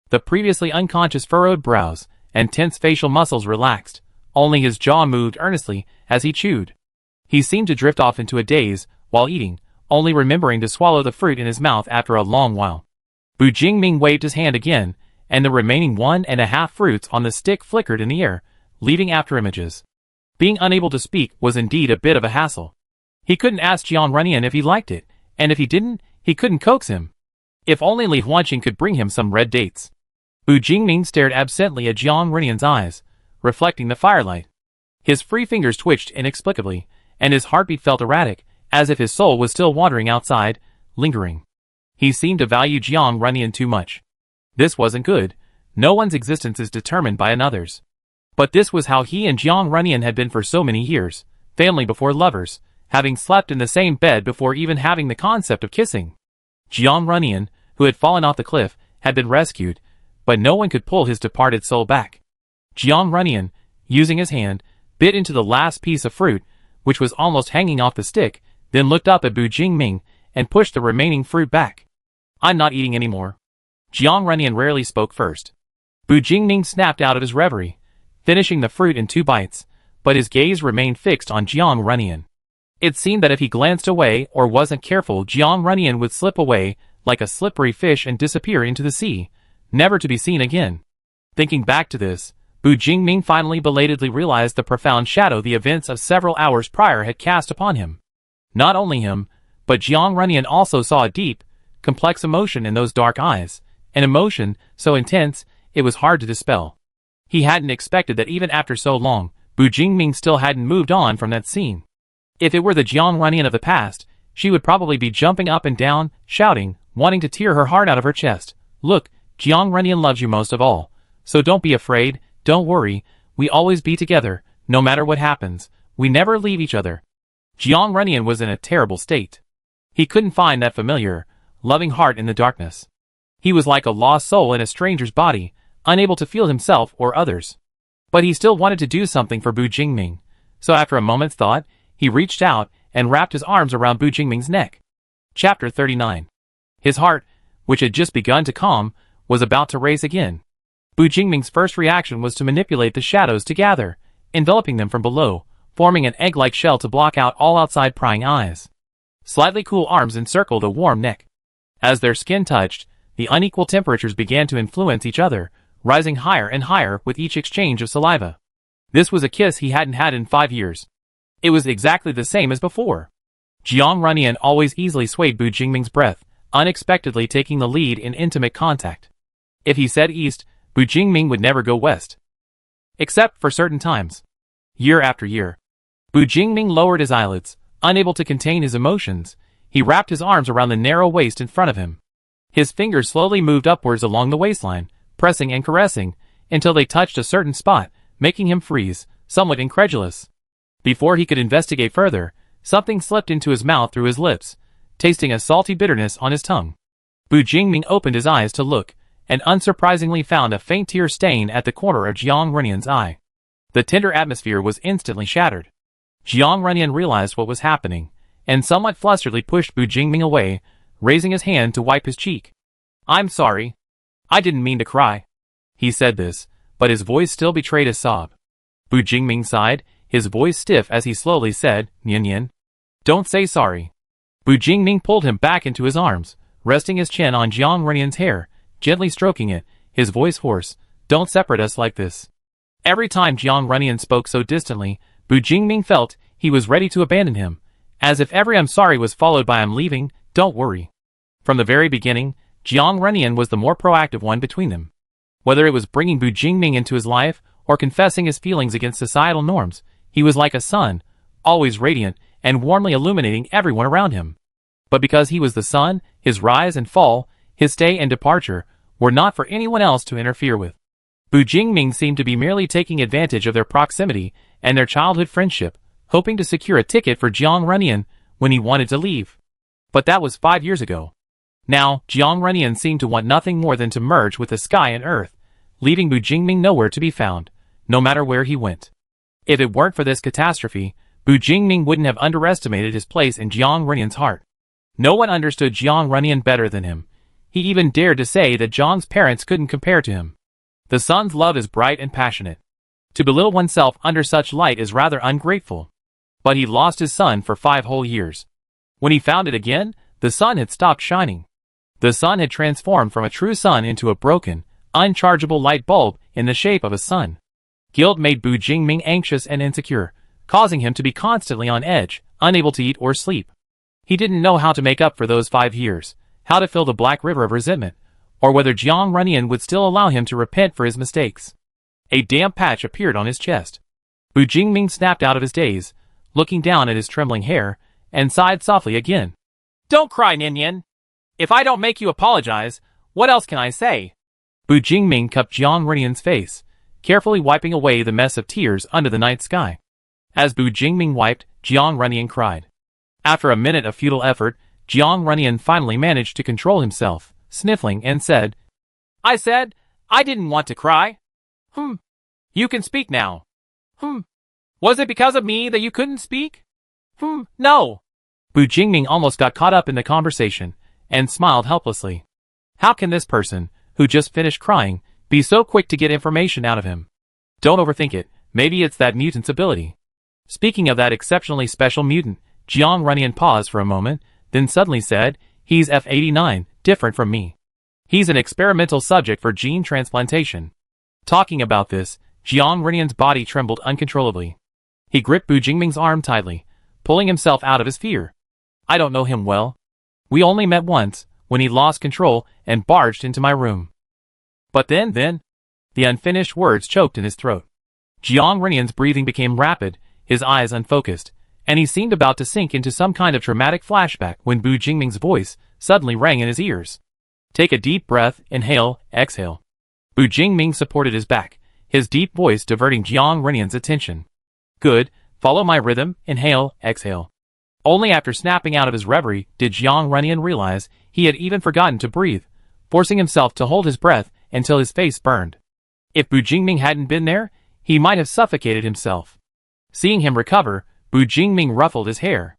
The previously unconscious furrowed brows and tense facial muscles relaxed, only his jaw moved earnestly as he chewed. He seemed to drift off into a daze while eating, only remembering to swallow the fruit in his mouth after a long while. Bu Jingming waved his hand again, and the remaining 1.5 fruits on the stick flickered in the air, leaving after images. Being unable to speak was indeed a bit of a hassle. He couldn't ask Jiang Runyan if he liked it, and if he didn't, he couldn't coax him. If only Li Huanqing could bring him some red dates. Bu Jingming stared absently at Jiang Runyan's eyes, reflecting the firelight. His free fingers twitched inexplicably, and his heartbeat felt erratic, as if his soul was still wandering outside, lingering. He seemed to value Jiang Runyan too much. This wasn't good. No one's existence is determined by another's. But this was how he and Jiang Runyan had been for so many years, family before lovers, having slept in the same bed before even having the concept of kissing. Jiang Runyan, who had fallen off the cliff, had been rescued, but no one could pull his departed soul back. Jiang Runyan, using his hand, bit into the last piece of fruit, which was almost hanging off the stick, then looked up at Bu Jingming and pushed the remaining fruit back. I'm not eating anymore. Jiang Runyan rarely spoke first. Bu Jingming snapped out of his reverie, finishing the fruit in 2 bites, but his gaze remained fixed on Jiang Runyan. It seemed that if he glanced away or wasn't careful, Jiang Runyan would slip away like a slippery fish and disappear into the sea, never to be seen again. Thinking back to this, Bu Jingming finally belatedly realized the profound shadow the events of several hours prior had cast upon him. Not only him, but Jiang Runyan also saw a deep, complex emotion in those dark eyes, an emotion so intense it was hard to dispel. He hadn't expected that even after so long, Bu Jingming still hadn't moved on from that scene. If it were the Jiang Runyan of the past, she would probably be jumping up and down, shouting, wanting to tear her heart out of her chest. Look, Jiang Runyan loves you most of all, so don't be afraid, don't worry, we always be together, no matter what happens, we never leave each other. Jiang Runyan was in a terrible state. He couldn't find that familiar, loving heart in the darkness. He was like a lost soul in a stranger's body, unable to feel himself or others. But he still wanted to do something for Bu Jingming, so after a moment's thought, he reached out and wrapped his arms around Bu Jingming's neck. Chapter 39. His heart, which had just begun to calm, was about to race again. Bu Jingming's first reaction was to manipulate the shadows to gather, enveloping them from below, forming an egg-like shell to block out all outside prying eyes. Slightly cool arms encircled a warm neck. As their skin touched, the unequal temperatures began to influence each other, rising higher and higher with each exchange of saliva. This was a kiss he hadn't had in 5 years. It was exactly the same as before. Jiang Runyan always easily swayed Bu Jingming's breath, unexpectedly taking the lead in intimate contact. If he said east, Bu Jingming would never go west. Except for certain times. Year after year. Bu Jingming lowered his eyelids, unable to contain his emotions. He wrapped his arms around the narrow waist in front of him. His fingers slowly moved upwards along the waistline, pressing and caressing, until they touched a certain spot, making him freeze, somewhat incredulous. Before he could investigate further, something slipped into his mouth through his lips, tasting a salty bitterness on his tongue. Bu Jingming opened his eyes to look, and unsurprisingly found a faint tear stain at the corner of Jiang Runyan's eye. The tender atmosphere was instantly shattered. Jiang Runyan realized what was happening, and somewhat flusteredly pushed Bu Jingming away, raising his hand to wipe his cheek. "I'm sorry. I didn't mean to cry." He said this, but his voice still betrayed a sob. Bu Jingming sighed, his voice stiff as he slowly said, "Nian. Don't say sorry." Bu Jingming pulled him back into his arms, resting his chin on Jiang Runyan's hair, gently stroking it, his voice hoarse. "Don't separate us like this." Every time Jiang Runyan spoke so distantly, Bu Jingming felt he was ready to abandon him, as if every "I'm sorry" was followed by "I'm leaving, don't worry." From the very beginning, Jiang Runyan was the more proactive one between them. Whether it was bringing Bu Jingming into his life, or confessing his feelings against societal norms, he was like a sun, always radiant, and warmly illuminating everyone around him. But because he was the sun, his rise and fall, his stay and departure, were not for anyone else to interfere with. Bu Jingming seemed to be merely taking advantage of their proximity and their childhood friendship, hoping to secure a ticket for Jiang Runyan when he wanted to leave. But that was 5 years ago. Now, Jiang Runyan seemed to want nothing more than to merge with the sky and earth, leaving Bu Jingming nowhere to be found, no matter where he went. If it weren't for this catastrophe, Bu Jingming wouldn't have underestimated his place in Jiang Runyan's heart. No one understood Jiang Runyan better than him. He even dared to say that Jiang's parents couldn't compare to him. The son's love is bright and passionate. To belittle oneself under such light is rather ungrateful. But he lost his sun for 5 whole years. When he found it again, the sun had stopped shining. The sun had transformed from a true sun into a broken, unchargeable light bulb in the shape of a sun. Guilt made Bu Jingming anxious and insecure, causing him to be constantly on edge, unable to eat or sleep. He didn't know how to make up for those 5 years, how to fill the black river of resentment, or whether Jiang Runyan would still allow him to repent for his mistakes. A damp patch appeared on his chest. Bu Jingming snapped out of his daze, looking down at his trembling hair, and sighed softly again. "Don't cry, Nian. If I don't make you apologize, what else can I say?" Bu Jingming cupped Jiang Runyan's face, carefully wiping away the mess of tears under the night sky. As Bu Jingming wiped, Jiang Runyan cried. After a minute of futile effort, Jiang Runyan finally managed to control himself, sniffling, and said, "I said, I didn't want to cry." You can speak now." Was it because of me that you couldn't speak?" No." Bu Jingming almost got caught up in the conversation, and smiled helplessly. How can this person, who just finished crying, be so quick to get information out of him? Don't overthink it, maybe it's that mutant's ability. Speaking of that exceptionally special mutant, Jiang Runyan paused for a moment, then suddenly said, "He's F89, different from me. He's an experimental subject for gene transplantation." Talking about this, Jiang Runyan's body trembled uncontrollably. He gripped Bu Jingming's arm tightly, pulling himself out of his fear. "I don't know him well. We only met once, when he lost control and barged into my room. But then, the unfinished words choked in his throat. Jiang Runyan's breathing became rapid, his eyes unfocused, and he seemed about to sink into some kind of traumatic flashback when Bu Jingming's voice suddenly rang in his ears. "Take a deep breath, inhale, exhale." Bu Jingming supported his back, his deep voice diverting Jiang Runyan's attention. "Good, follow my rhythm, inhale, exhale." Only after snapping out of his reverie did Jiang Runyan realize he had even forgotten to breathe, forcing himself to hold his breath until his face burned. If Bu Jingming hadn't been there, he might have suffocated himself. Seeing him recover, Bu Jingming ruffled his hair.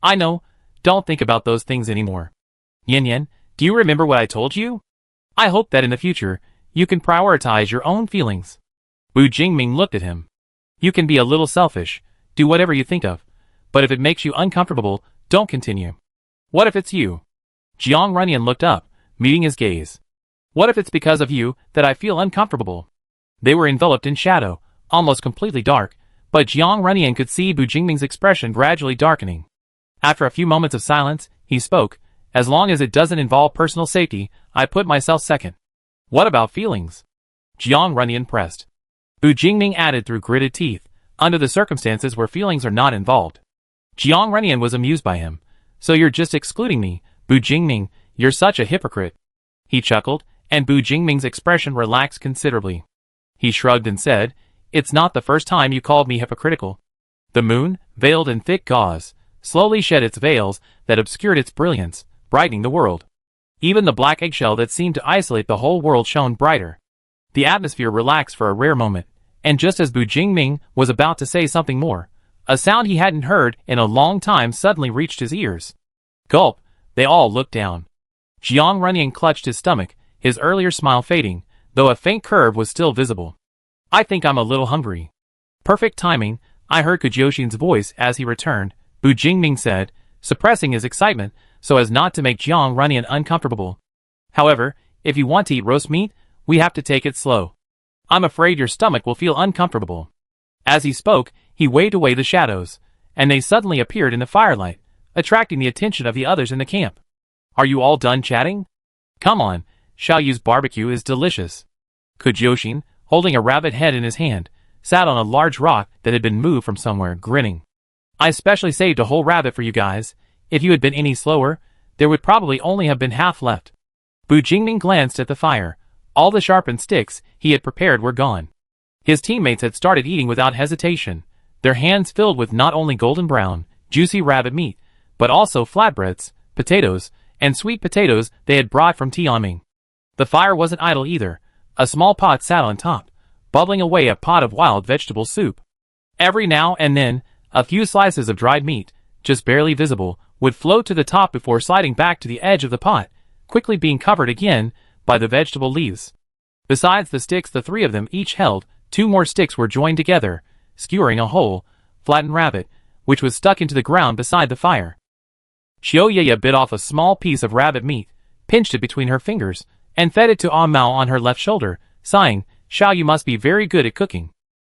"I know, don't think about those things anymore. Yan, do you remember what I told you? I hope that in the future, you can prioritize your own feelings." Bu Jingming looked at him. "You can be a little selfish, do whatever you think of, but if it makes you uncomfortable, don't continue. What if it's you?" Jiang Runyan looked up, meeting his gaze. "What if it's because of you that I feel uncomfortable?" They were enveloped in shadow, almost completely dark, but Jiang Runyan could see Bu Jingming's expression gradually darkening. After a few moments of silence, he spoke, "As long as it doesn't involve personal safety, I put myself second." "What about feelings?" Jiang Runyan pressed. Bu Jingming added through gritted teeth, "Under the circumstances where feelings are not involved." Jiang Runyan was amused by him. "So you're just excluding me, Bu Jingming, you're such a hypocrite." He chuckled, and Bu Jingming's expression relaxed considerably. He shrugged and said, "It's not the first time you called me hypocritical." The moon, veiled in thick gauze, slowly shed its veils that obscured its brilliance, brightening the world. Even the black eggshell that seemed to isolate the whole world shone brighter. The atmosphere relaxed for a rare moment, and just as Bu Jingming was about to say something more, a sound he hadn't heard in a long time suddenly reached his ears. Gulp! They all looked down. Jiang Runyan clutched his stomach, his earlier smile fading, though a faint curve was still visible. "I think I'm a little hungry." Perfect timing, I heard Kujoshin's voice as he returned, Bu Jingming said, suppressing his excitement so as not to make Jiang Runyan uncomfortable. "However, if you want to eat roast meat, we have to take it slow. I'm afraid your stomach will feel uncomfortable." As he spoke, he waved away the shadows, and they suddenly appeared in the firelight, attracting the attention of the others in the camp. "Are you all done chatting? Come on, Xiaoyu's barbecue is delicious." Kujoshin, holding a rabbit head in his hand, sat on a large rock that had been moved from somewhere, grinning. "I specially saved a whole rabbit for you guys. If you had been any slower, there would probably only have been half left." Bu Jingming glanced at the fire. All the sharpened sticks he had prepared were gone. His teammates had started eating without hesitation, their hands filled with not only golden brown, juicy rabbit meat, but also flatbreads, potatoes, and sweet potatoes they had brought from Tianming. The fire wasn't idle either. A small pot sat on top, bubbling away a pot of wild vegetable soup. Every now and then, a few slices of dried meat, just barely visible, would float to the top before sliding back to the edge of the pot, quickly being covered again by the vegetable leaves. Besides the sticks the three of them each held, 2 more sticks were joined together, skewering a whole, flattened rabbit, which was stuck into the ground beside the fire. Xiaoyaya bit off a small piece of rabbit meat, pinched it between her fingers, and fed it to Ah Mao on her left shoulder, sighing, "Xiaoyu must be very good at cooking."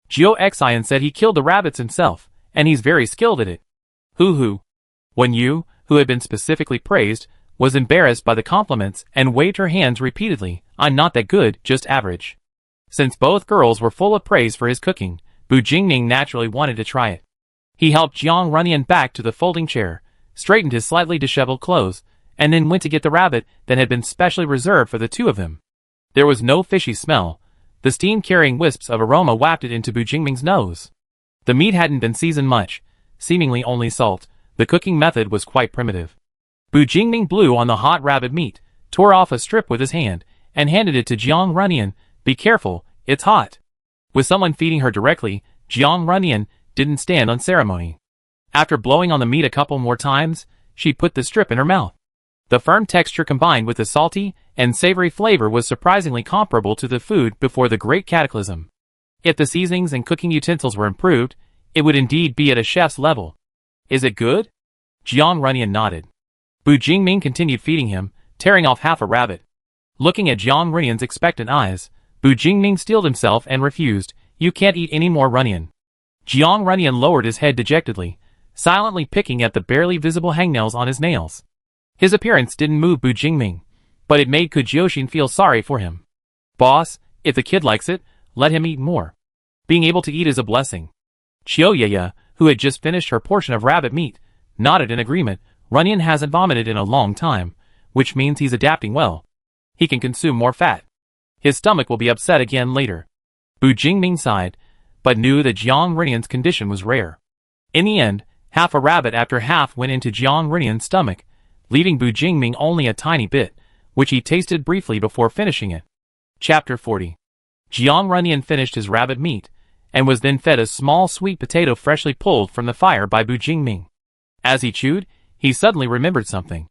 Jiao Xian said he killed the rabbits himself, and he's very skilled at it. Hoo. Wen Yu, who had been specifically praised, was embarrassed by the compliments and waved her hands repeatedly. "I'm not that good, just average." Since both girls were full of praise for his cooking, Bu Jingming naturally wanted to try it. He helped Jiang Runyan back to the folding chair, straightened his slightly disheveled clothes, and then went to get the rabbit that had been specially reserved for the two of them. There was no fishy smell. The steam-carrying wisps of aroma wafted into Bu Jingming's nose. The meat hadn't been seasoned much, seemingly only salt. The cooking method was quite primitive. Bu Jingming blew on the hot rabbit meat, tore off a strip with his hand, and handed it to Jiang Runyan. "Be careful, it's hot." With someone feeding her directly, Jiang Runyan didn't stand on ceremony. After blowing on the meat a couple more times, she put the strip in her mouth. The firm texture combined with the salty and savory flavor was surprisingly comparable to the food before the Great Cataclysm. If the seasonings and cooking utensils were improved, it would indeed be at a chef's level. "Is it good?" Jiang Runyan nodded. Bu Jingming continued feeding him, tearing off half a rabbit. Looking at Jiang Runyan's expectant eyes, Bu Jingming steeled himself and refused. "You can't eat any more Runyan." Jiang Runyan lowered his head dejectedly, silently picking at the barely visible hangnails on his nails. His appearance didn't move Bu Jingming, but it made Kujoshin feel sorry for him. "Boss, if the kid likes it, let him eat more. Being able to eat is a blessing." Xiaoyaya, who had just finished her portion of rabbit meat, nodded in agreement. "Runyan hasn't vomited in a long time, which means he's adapting well. He can consume more fat. His stomach will be upset again later." Bu Jingming sighed, but knew that Jiang Runyan's condition was rare. In the end, half a rabbit after half went into Jiang Runyan's stomach, leaving Bu Jingming only a tiny bit, which he tasted briefly before finishing it. Chapter 40. Jiang Runyan finished his rabbit meat, and was then fed a small sweet potato freshly pulled from the fire by Bu Jingming. As he chewed, he suddenly remembered something.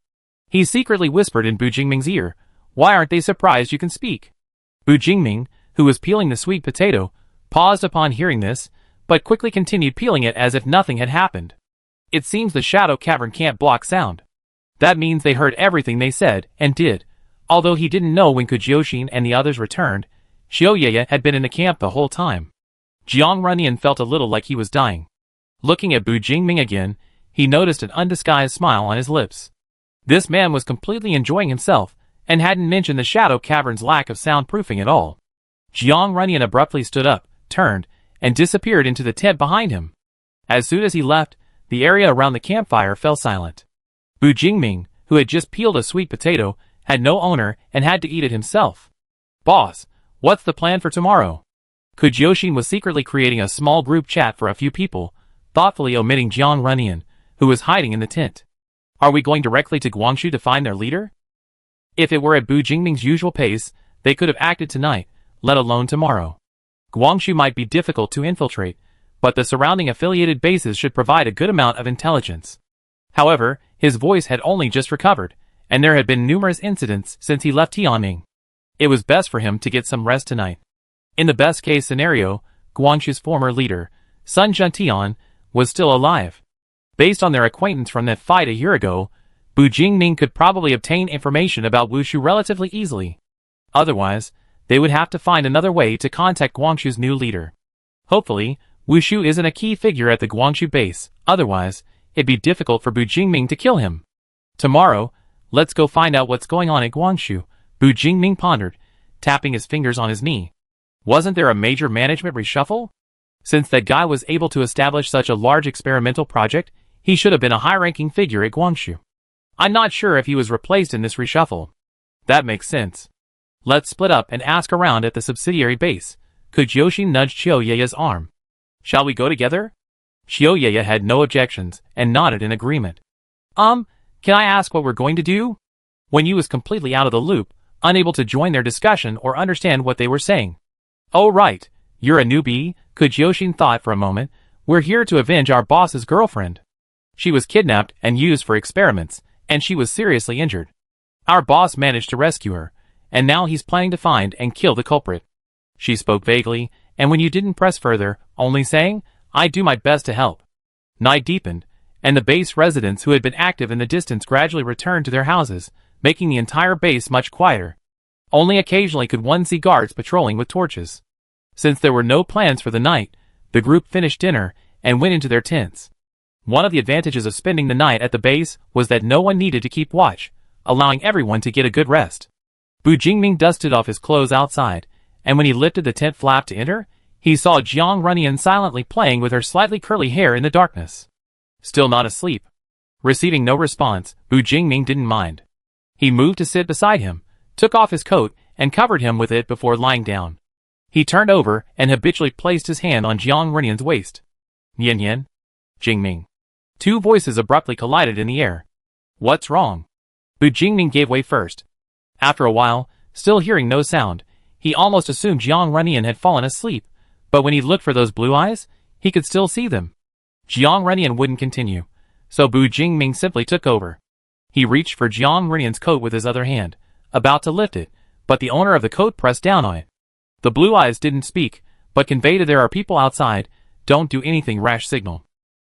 He secretly whispered in Bu Jingming's ear, "Why aren't they surprised you can speak?" Bu Jingming, who was peeling the sweet potato, paused upon hearing this, but quickly continued peeling it as if nothing had happened. "It seems the shadow cavern can't block sound. That means they heard everything they said, and did." Although he didn't know when Kujoshin and the others returned, Xiaoyaya had been in the camp the whole time. Jiang Runyan felt a little like he was dying. Looking at Bu Jingming again, he noticed an undisguised smile on his lips. This man was completely enjoying himself, and hadn't mentioned the shadow cavern's lack of soundproofing at all. Jiang Runyan abruptly stood up, turned, and disappeared into the tent behind him. As soon as he left, the area around the campfire fell silent. Bu Jingming, who had just peeled a sweet potato, had no owner and had to eat it himself. "Boss, what's the plan for tomorrow?" Kujyoshin was secretly creating a small group chat for a few people, thoughtfully omitting Jiang Runyan, who was hiding in the tent. "Are we going directly to Guangzhou to find their leader?" If it were at Bu Jingming's usual pace, they could have acted tonight, let alone tomorrow. Guangzhou might be difficult to infiltrate, but the surrounding affiliated bases should provide a good amount of intelligence. However, his voice had only just recovered, and there had been numerous incidents since he left Tianning. It was best for him to get some rest tonight. In the best-case scenario, Guangzhou's former leader, Sun Zhentian, was still alive. Based on their acquaintance from that fight a year ago, Bu Jingming could probably obtain information about Wushu relatively easily. Otherwise, they would have to find another way to contact Guangzhou's new leader. Hopefully, Wushu isn't a key figure at the Guangzhou base, otherwise, it'd be difficult for Bu Jingming to kill him. Tomorrow, let's go find out what's going on at Guangzhou, Bu Jingming pondered, tapping his fingers on his knee. Wasn't there a major management reshuffle? Since that guy was able to establish such a large experimental project, he should have been a high-ranking figure at Guangzhou. I'm not sure if he was replaced in this reshuffle. That makes sense. Let's split up and ask around at the subsidiary base. Kujyoshin nudged Xiaoyaya's arm. Shall we go together? Xiaoyaya had no objections and nodded in agreement. Can I ask what we're going to do? Wen Yu was completely out of the loop, unable to join their discussion or understand what they were saying. Oh right, you're a newbie, Kujyoshin thought for a moment. We're here to avenge our boss's girlfriend. She was kidnapped and used for experiments, and she was seriously injured. Our boss managed to rescue her, and now he's planning to find and kill the culprit. She spoke vaguely, and when you didn't press further, only saying, I do my best to help. Night deepened, and the base residents who had been active in the distance gradually returned to their houses, making the entire base much quieter. Only occasionally could one see guards patrolling with torches. Since there were no plans for the night, the group finished dinner and went into their tents. One of the advantages of spending the night at the base was that no one needed to keep watch, allowing everyone to get a good rest. Bu Jingming dusted off his clothes outside, and when he lifted the tent flap to enter, he saw Jiang Runyan silently playing with her slightly curly hair in the darkness. Still not asleep. Receiving no response, Bu Jingming didn't mind. He moved to sit beside him, took off his coat, and covered him with it before lying down. He turned over and habitually placed his hand on Jiang Runyan's waist. Yen Yen? Jingming. Two voices abruptly collided in the air. What's wrong? Bu Jingming gave way first. After a while, still hearing no sound, he almost assumed Jiang Runyan had fallen asleep, but when he looked for those blue eyes, he could still see them. Jiang Runyan wouldn't continue, so Bu Jingming simply took over. He reached for Jiang Runyan's coat with his other hand, about to lift it, but the owner of the coat pressed down on it. The blue eyes didn't speak, but conveyed a "there are people outside, don't do anything rash" signal.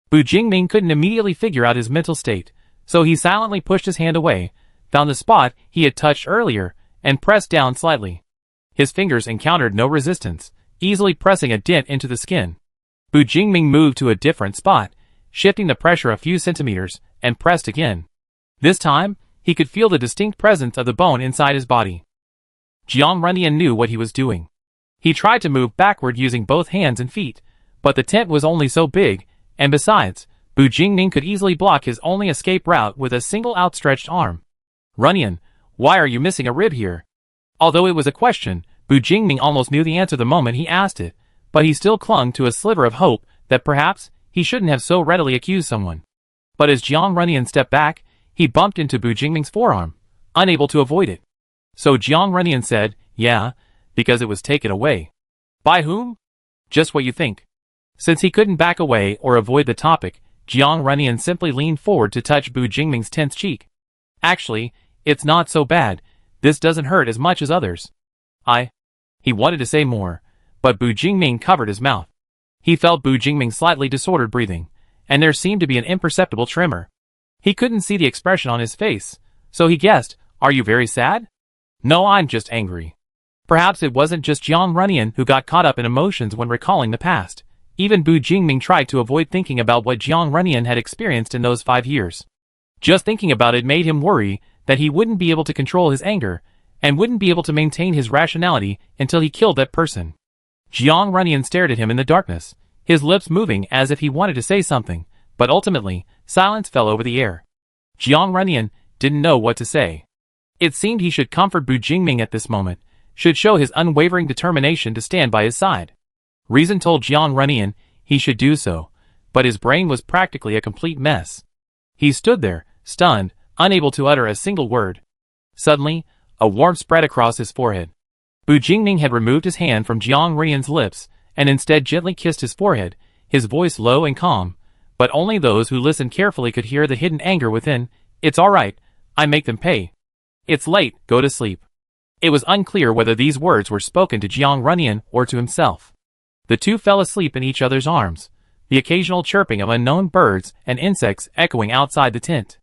Bu Jingming couldn't immediately figure out his mental state, so he silently pushed his hand away, found the spot he had touched earlier, and pressed down slightly. His fingers encountered no resistance, easily pressing a dent into the skin. Bu Jingming moved to a different spot, shifting the pressure a few centimeters, and pressed again. This time, he could feel the distinct presence of the bone inside his body. Jiang Runyan knew what he was doing. He tried to move backward using both hands and feet, but the tent was only so big, and besides, Bu Jingming could easily block his only escape route with a single outstretched arm. Runyan, why are you missing a rib here? Although it was a question, Bu Jingming almost knew the answer the moment he asked it, but he still clung to a sliver of hope that perhaps he shouldn't have so readily accused someone. But as Jiang Runyan stepped back, he bumped into Bu Jingming's forearm, unable to avoid it. So Jiang Runyan said, yeah, because it was taken away. By whom? Just what you think. Since he couldn't back away or avoid the topic, Jiang Runyan simply leaned forward to touch Bu Jingming's tense cheek. Actually, it's not so bad. This doesn't hurt as much as others. He wanted to say more, but Bu Jingming covered his mouth. He felt Bu Jingming's slightly disordered breathing, and there seemed to be an imperceptible tremor. He couldn't see the expression on his face, so he guessed, are you very sad? No, I'm just angry. Perhaps it wasn't just Jiang Runyan who got caught up in emotions when recalling the past. Even Bu Jingming tried to avoid thinking about what Jiang Runyan had experienced in those 5 years. Just thinking about it made him worry that he wouldn't be able to control his anger, and wouldn't be able to maintain his rationality until he killed that person. Jiang Runyan stared at him in the darkness, his lips moving as if he wanted to say something, but ultimately, silence fell over the air. Jiang Runyan didn't know what to say. It seemed he should comfort Bu Jingming at this moment, should show his unwavering determination to stand by his side. Reason told Jiang Runyan he should do so, but his brain was practically a complete mess. He stood there, stunned, unable to utter a single word. Suddenly, a warmth spread across his forehead. Bu Jingming had removed his hand from Jiang Runyan's lips, and instead gently kissed his forehead, his voice low and calm, but only those who listened carefully could hear the hidden anger within. "It's all right, I make them pay. It's late, go to sleep." It was unclear whether these words were spoken to Jiang Runyan or to himself. The two fell asleep in each other's arms, the occasional chirping of unknown birds and insects echoing outside the tent.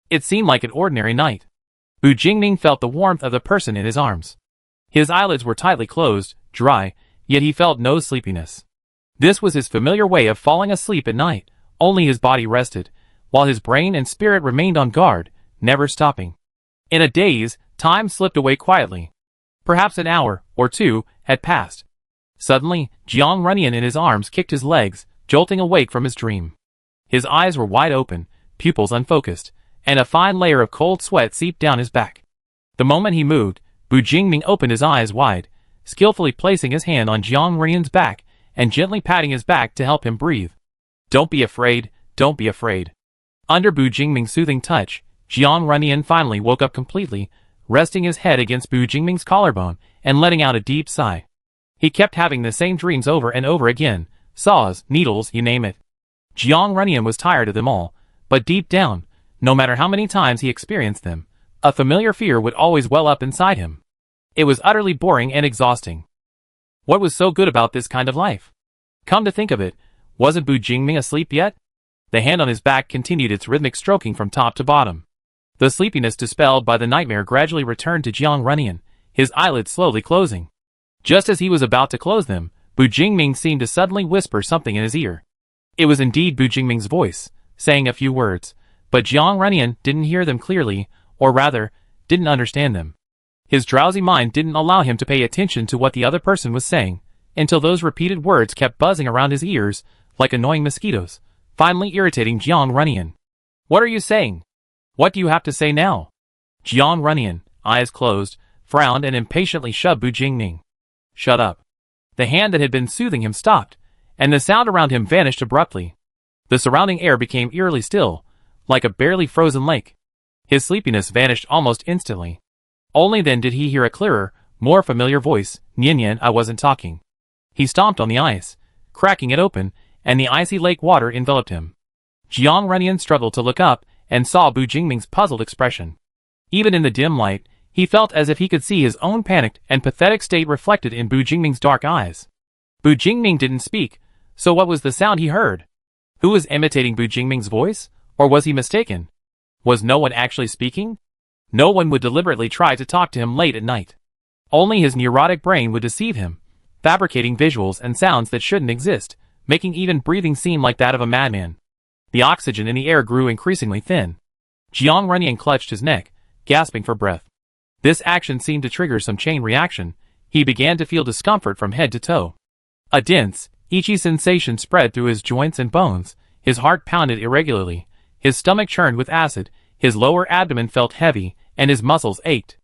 It seemed like an ordinary night. Bu Jingming felt the warmth of the person in his arms. His eyelids were tightly closed, dry, yet he felt no sleepiness. This was his familiar way of falling asleep at night, only his body rested, while his brain and spirit remained on guard, never stopping. In a daze, time slipped away quietly. Perhaps an hour, or 2, had passed. Suddenly, Jiang Runyan in his arms kicked his legs, jolting awake from his dream. His eyes were wide open, pupils unfocused, and a fine layer of cold sweat seeped down his back. The moment he moved, Bu Jingming opened his eyes wide, skillfully placing his hand on Jiang Runyan's back and gently patting his back to help him breathe. "Don't be afraid, don't be afraid." Under Bu Jingming's soothing touch, Jiang Runyan finally woke up completely, resting his head against Bu Jingming's collarbone and letting out a deep sigh. He kept having the same dreams over and over again, saws, needles, you name it. Jiang Runyan was tired of them all, but deep down, no matter how many times he experienced them, a familiar fear would always well up inside him. It was utterly boring and exhausting. What was so good about this kind of life? Come to think of it, wasn't Bu Jingming asleep yet? The hand on his back continued its rhythmic stroking from top to bottom. The sleepiness dispelled by the nightmare gradually returned to Jiang Runyan, his eyelids slowly closing. Just as he was about to close them, Bu Jingming seemed to suddenly whisper something in his ear. It was indeed Bu Jingming's voice, saying a few words, but Jiang Runyan didn't hear them clearly, or rather, didn't understand them. His drowsy mind didn't allow him to pay attention to what the other person was saying, until those repeated words kept buzzing around his ears, like annoying mosquitoes, finally irritating Jiang Runyan. "What are you saying? What do you have to say now?" Jiang Runyan, eyes closed, frowned and impatiently shoved Bu Jingming. "Shut up." The hand that had been soothing him stopped, and the sound around him vanished abruptly. The surrounding air became eerily still, like a barely frozen lake. His sleepiness vanished almost instantly. Only then did he hear a clearer, more familiar voice, "Nyan, I wasn't talking." He stomped on the ice, cracking it open, and the icy lake water enveloped him. Jiang Runyan struggled to look up, and saw Bu Jingming's puzzled expression. Even in the dim light, he felt as if he could see his own panicked and pathetic state reflected in Bu Jingming's dark eyes. Bu Jingming didn't speak, so what was the sound he heard? Who was imitating Bu Jingming's voice, or was he mistaken? Was no one actually speaking? No one would deliberately try to talk to him late at night. Only his neurotic brain would deceive him, fabricating visuals and sounds that shouldn't exist, making even breathing seem like that of a madman. The oxygen in the air grew increasingly thin. Jiang Runyan clutched his neck, gasping for breath. This action seemed to trigger some chain reaction. He began to feel discomfort from head to toe. A dense, itchy sensation spread through his joints and bones, his heart pounded irregularly, his stomach churned with acid, his lower abdomen felt heavy, and his muscles ached.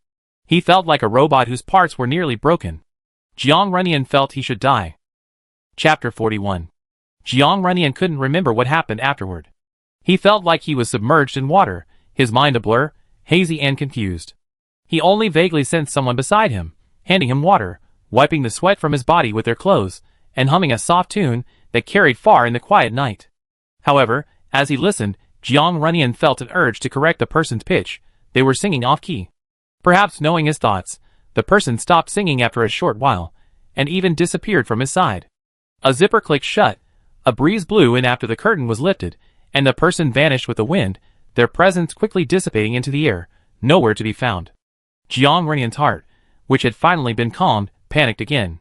He felt like a robot whose parts were nearly broken. Jiang Runyan felt he should die. Chapter 41. Jiang Runyan couldn't remember what happened afterward. He felt like he was submerged in water, his mind a blur, hazy and confused. He only vaguely sensed someone beside him, handing him water, wiping the sweat from his body with their clothes, and humming a soft tune that carried far in the quiet night. However, as he listened, Jiang Runyan felt an urge to correct the person's pitch. They were singing off-key. Perhaps knowing his thoughts, the person stopped singing after a short while, and even disappeared from his side. A zipper clicked shut, a breeze blew in after the curtain was lifted, and the person vanished with the wind, their presence quickly dissipating into the air, nowhere to be found. Jiang Runyan's heart, which had finally been calmed, panicked again.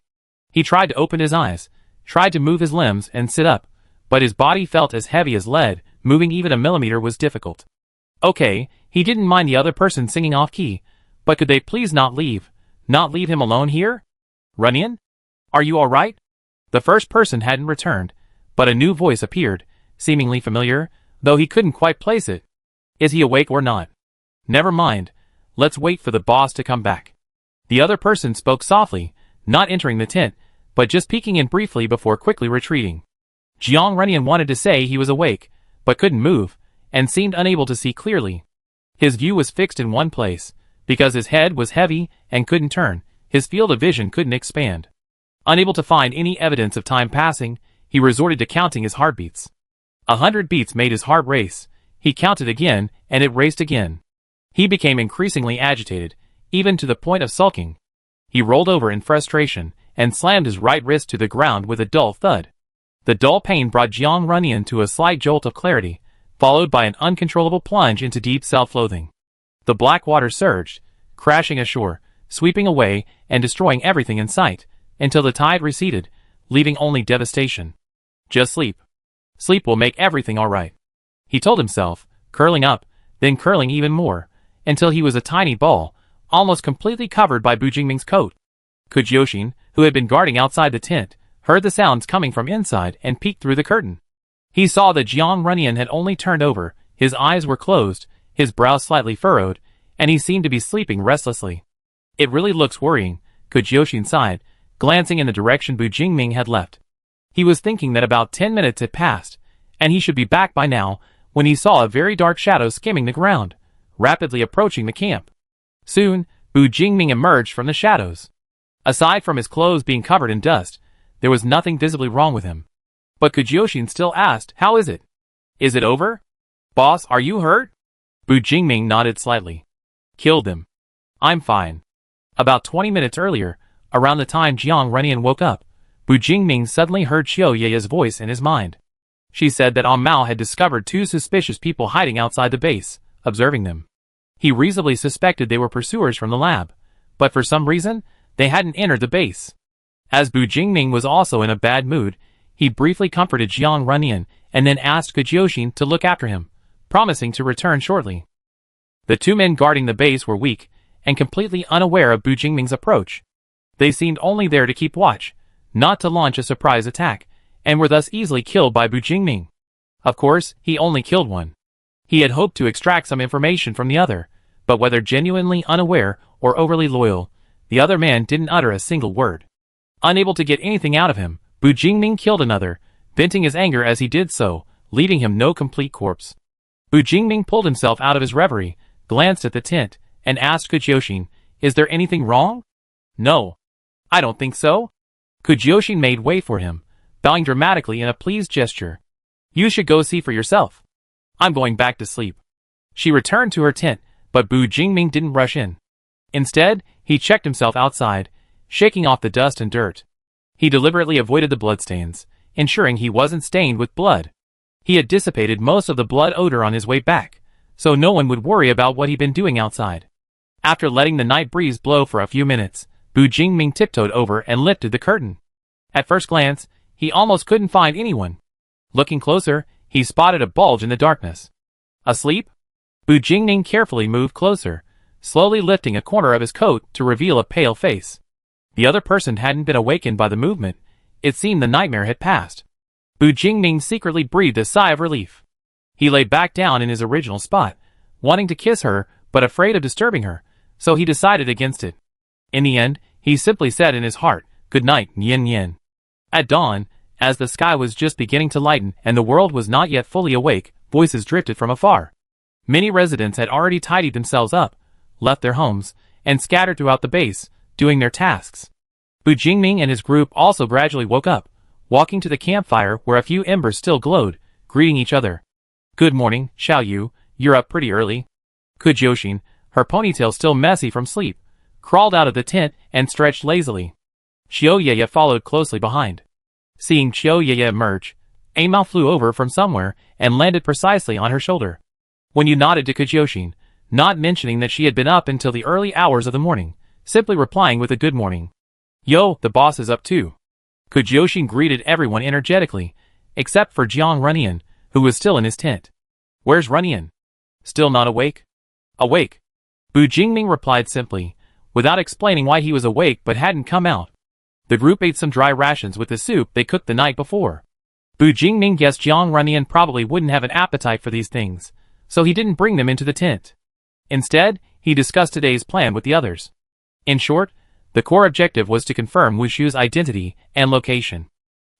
He tried to open his eyes, tried to move his limbs and sit up, but his body felt as heavy as lead, moving even a millimeter was difficult. Okay, he didn't mind the other person singing off-key, but could they please not leave him alone here? Runyan? Are you alright? The first person hadn't returned, but a new voice appeared, seemingly familiar, though he couldn't quite place it. Is he awake or not? Never mind, let's wait for the boss to come back. The other person spoke softly, not entering the tent, but just peeking in briefly before quickly retreating. Jiang Runyan wanted to say he was awake, but couldn't move, and seemed unable to see clearly. His view was fixed in one place, because his head was heavy and couldn't turn, his field of vision couldn't expand. Unable to find any evidence of time passing, he resorted to counting his heartbeats. 100 beats made his heart race. He counted again, and it raced again. He became increasingly agitated, even to the point of sulking. He rolled over in frustration, and slammed his right wrist to the ground with a dull thud. The dull pain brought Jiang Runyan to a slight jolt of clarity, followed by an uncontrollable plunge into deep self-loathing. The black water surged, crashing ashore, sweeping away and destroying everything in sight, until the tide receded, leaving only devastation. Just sleep. Sleep will make everything alright, he told himself, curling up, then curling even more, until he was a tiny ball, almost completely covered by Bu Jingming's coat. Kujyoshin, who had been guarding outside the tent, heard the sounds coming from inside and peeked through the curtain. He saw that Jiang Runyan had only turned over, his eyes were closed, his brow slightly furrowed, and he seemed to be sleeping restlessly. It really looks worrying, Kujyoshin sighed, glancing in the direction Bu Jingming had left. He was thinking that about 10 minutes had passed, and he should be back by now, when he saw a very dark shadow skimming the ground, rapidly approaching the camp. Soon, Bu Jingming emerged from the shadows. Aside from his clothes being covered in dust, there was nothing visibly wrong with him. But Kujyoshin still asked, "How is it? Is it over? Boss, are you hurt?" Bu Jingming nodded slightly. "Killed them. I'm fine." About 20 minutes earlier, around the time Jiang Runyan woke up, Bu Jingming suddenly heard Qiu Yeye's voice in his mind. She said that Mao had discovered 2 suspicious people hiding outside the base, observing them. He reasonably suspected they were pursuers from the lab, but for some reason, they hadn't entered the base. As Bu Jingming was also in a bad mood, he briefly comforted Jiang Runyan and then asked Kujyoshin to look after him, promising to return shortly. The 2 men guarding the base were weak and completely unaware of Bu Jingming's approach. They seemed only there to keep watch, not to launch a surprise attack, and were thus easily killed by Bu Jingming. Of course, he only killed one. He had hoped to extract some information from the other, but whether genuinely unaware or overly loyal, the other man didn't utter a single word. Unable to get anything out of him, Bu Jingming killed another, venting his anger as he did so, leaving him no complete corpse. Bu Jingming pulled himself out of his reverie, glanced at the tent, and asked Kujyoshin, "Is there anything wrong?" "No. I don't think so." Kujyoshin made way for him, bowing dramatically in a pleased gesture. "You should go see for yourself. I'm going back to sleep." She returned to her tent, but Bu Jingming didn't rush in. Instead, he checked himself outside, shaking off the dust and dirt. He deliberately avoided the bloodstains, ensuring he wasn't stained with blood. He had dissipated most of the blood odor on his way back, so no one would worry about what he'd been doing outside. After letting the night breeze blow for a few minutes, Bu Jingming tiptoed over and lifted the curtain. At first glance, he almost couldn't find anyone. Looking closer, he spotted a bulge in the darkness. Asleep? Bu Jingming carefully moved closer, slowly lifting a corner of his coat to reveal a pale face. The other person hadn't been awakened by the movement. It seemed the nightmare had passed. Bu Jingming secretly breathed a sigh of relief. He lay back down in his original spot, wanting to kiss her but afraid of disturbing her, so he decided against it. In the end, he simply said in his heart, "Good night, Nyen Nyen." At dawn, as the sky was just beginning to lighten and the world was not yet fully awake, voices drifted from afar. Many residents had already tidied themselves up, left their homes, and scattered throughout the base, doing their tasks. Bu Jingming and his group also gradually woke up, walking to the campfire where a few embers still glowed, greeting each other. "Good morning, Xiao Yu, you're up pretty early." Kujyoshin, her ponytail still messy from sleep, crawled out of the tent and stretched lazily. Qiu Yeye followed closely behind. Seeing Qiu Yeye emerge, Mao flew over from somewhere and landed precisely on her shoulder. When you nodded to Kujyoshin, not mentioning that she had been up until the early hours of the morning, simply replying with a good morning. Yo, the boss is up too. Kujoshin greeted everyone energetically, except for Jiang Runyan, who was still in his tent. Where's Runyan? Still not awake? Awake. Bu Jingming replied simply, without explaining why he was awake but hadn't come out. The group ate some dry rations with the soup they cooked the night before. Bu Jingming guessed Jiang Runyan probably wouldn't have an appetite for these things, so he didn't bring them into the tent. Instead, he discussed today's plan with the others. In short, the core objective was to confirm Wushu's identity and location.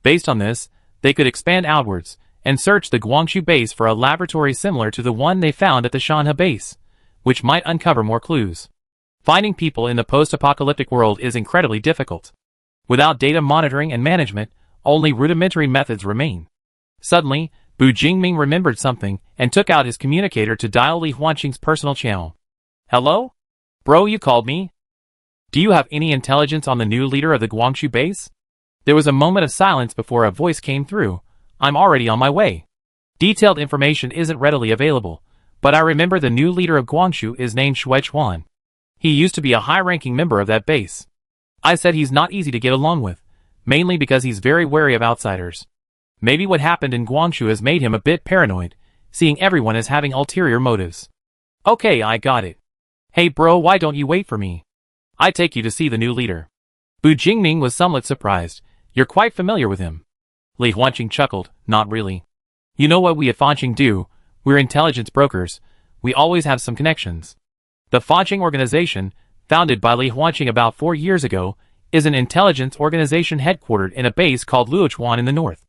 Based on this, they could expand outwards and search the Guangzhou base for a laboratory similar to the one they found at the Shanhe base, which might uncover more clues. Finding people in the post-apocalyptic world is incredibly difficult. Without data monitoring and management, only rudimentary methods remain. Suddenly, Bu Jingming remembered something and took out his communicator to dial Li Huanqing's personal channel. Hello? Bro, you called me? Do you have any intelligence on the new leader of the Guangzhou base? There was a moment of silence before a voice came through. I'm already on my way. Detailed information isn't readily available, but I remember the new leader of Guangzhou is named Shuichuan. He used to be a high-ranking member of that base. I said he's not easy to get along with, mainly because he's very wary of outsiders. Maybe what happened in Guangzhou has made him a bit paranoid, seeing everyone as having ulterior motives. Okay, I got it. Hey bro, why don't you wait for me? I take you to see the new leader. Bu Jingming was somewhat surprised. You're quite familiar with him. Li Huanqing chuckled, not really. You know what we at Fanqing do, we're intelligence brokers, we always have some connections. The Fanqing organization, founded by Li Huanqing about 4 years ago, is an intelligence organization headquartered in a base called Luochuan in the north.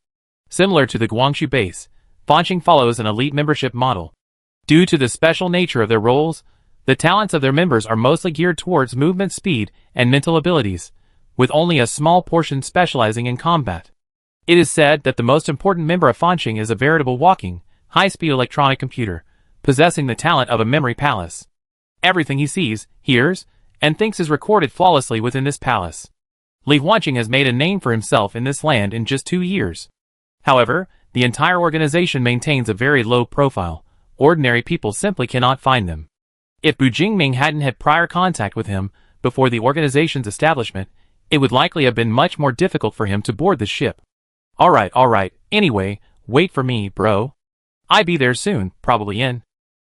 Similar to the Guangzhou base, Fanqing follows an elite membership model. Due to the special nature of their roles, the talents of their members are mostly geared towards movement speed and mental abilities, with only a small portion specializing in combat. It is said that the most important member of Fanqing is a veritable walking, high-speed electronic computer, possessing the talent of a memory palace. Everything he sees, hears, and thinks is recorded flawlessly within this palace. Li Huanqing has made a name for himself in this land in just 2 years. However, the entire organization maintains a very low profile. Ordinary people simply cannot find them. If Bu Jingming hadn't had prior contact with him before the organization's establishment, it would likely have been much more difficult for him to board the ship. Alright, anyway, wait for me, bro. I be there soon, probably in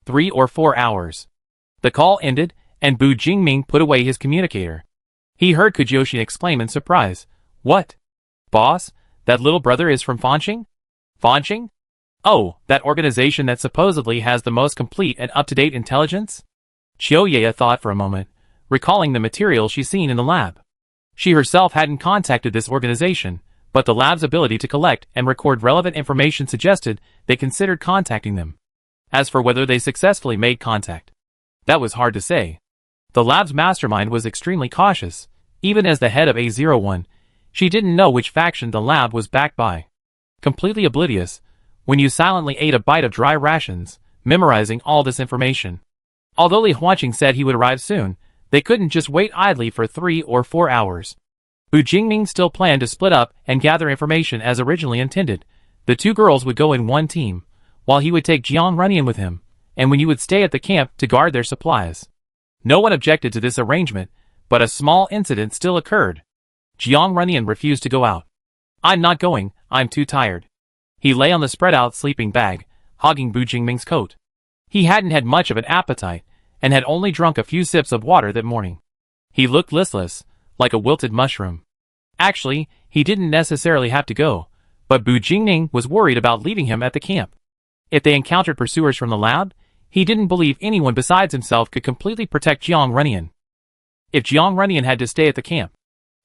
3 or 4 hours. The call ended, and Bu Jingming put away his communicator. He heard Kujoshin exclaim in surprise. What? Boss, that little brother is from Fanqing? Fanqing? Oh, that organization that supposedly has the most complete and up-to-date intelligence? Qiuye thought for a moment, recalling the material she'd seen in the lab. She herself hadn't contacted this organization, but the lab's ability to collect and record relevant information suggested they considered contacting them. As for whether they successfully made contact, that was hard to say. The lab's mastermind was extremely cautious. Even as the head of A01, she didn't know which faction the lab was backed by. Completely oblivious, when you silently ate a bite of dry rations, memorizing all this information. Although Li Huanqing said he would arrive soon, they couldn't just wait idly for 3 or 4 hours. Bu Jingming still planned to split up and gather information as originally intended. The 2 girls would go in one team, while he would take Jiang Runyan with him, and when he would stay at the camp to guard their supplies. No one objected to this arrangement, but a small incident still occurred. Jiang Runyan refused to go out. I'm not going, I'm too tired. He lay on the spread-out sleeping bag, hogging Bu Jingming's coat. He hadn't had much of an appetite, and had only drunk a few sips of water that morning. He looked listless, like a wilted mushroom. Actually, he didn't necessarily have to go, but Bu Jingming was worried about leaving him at the camp. If they encountered pursuers from the lab, he didn't believe anyone besides himself could completely protect Jiang Runyan. If Jiang Runyan had to stay at the camp.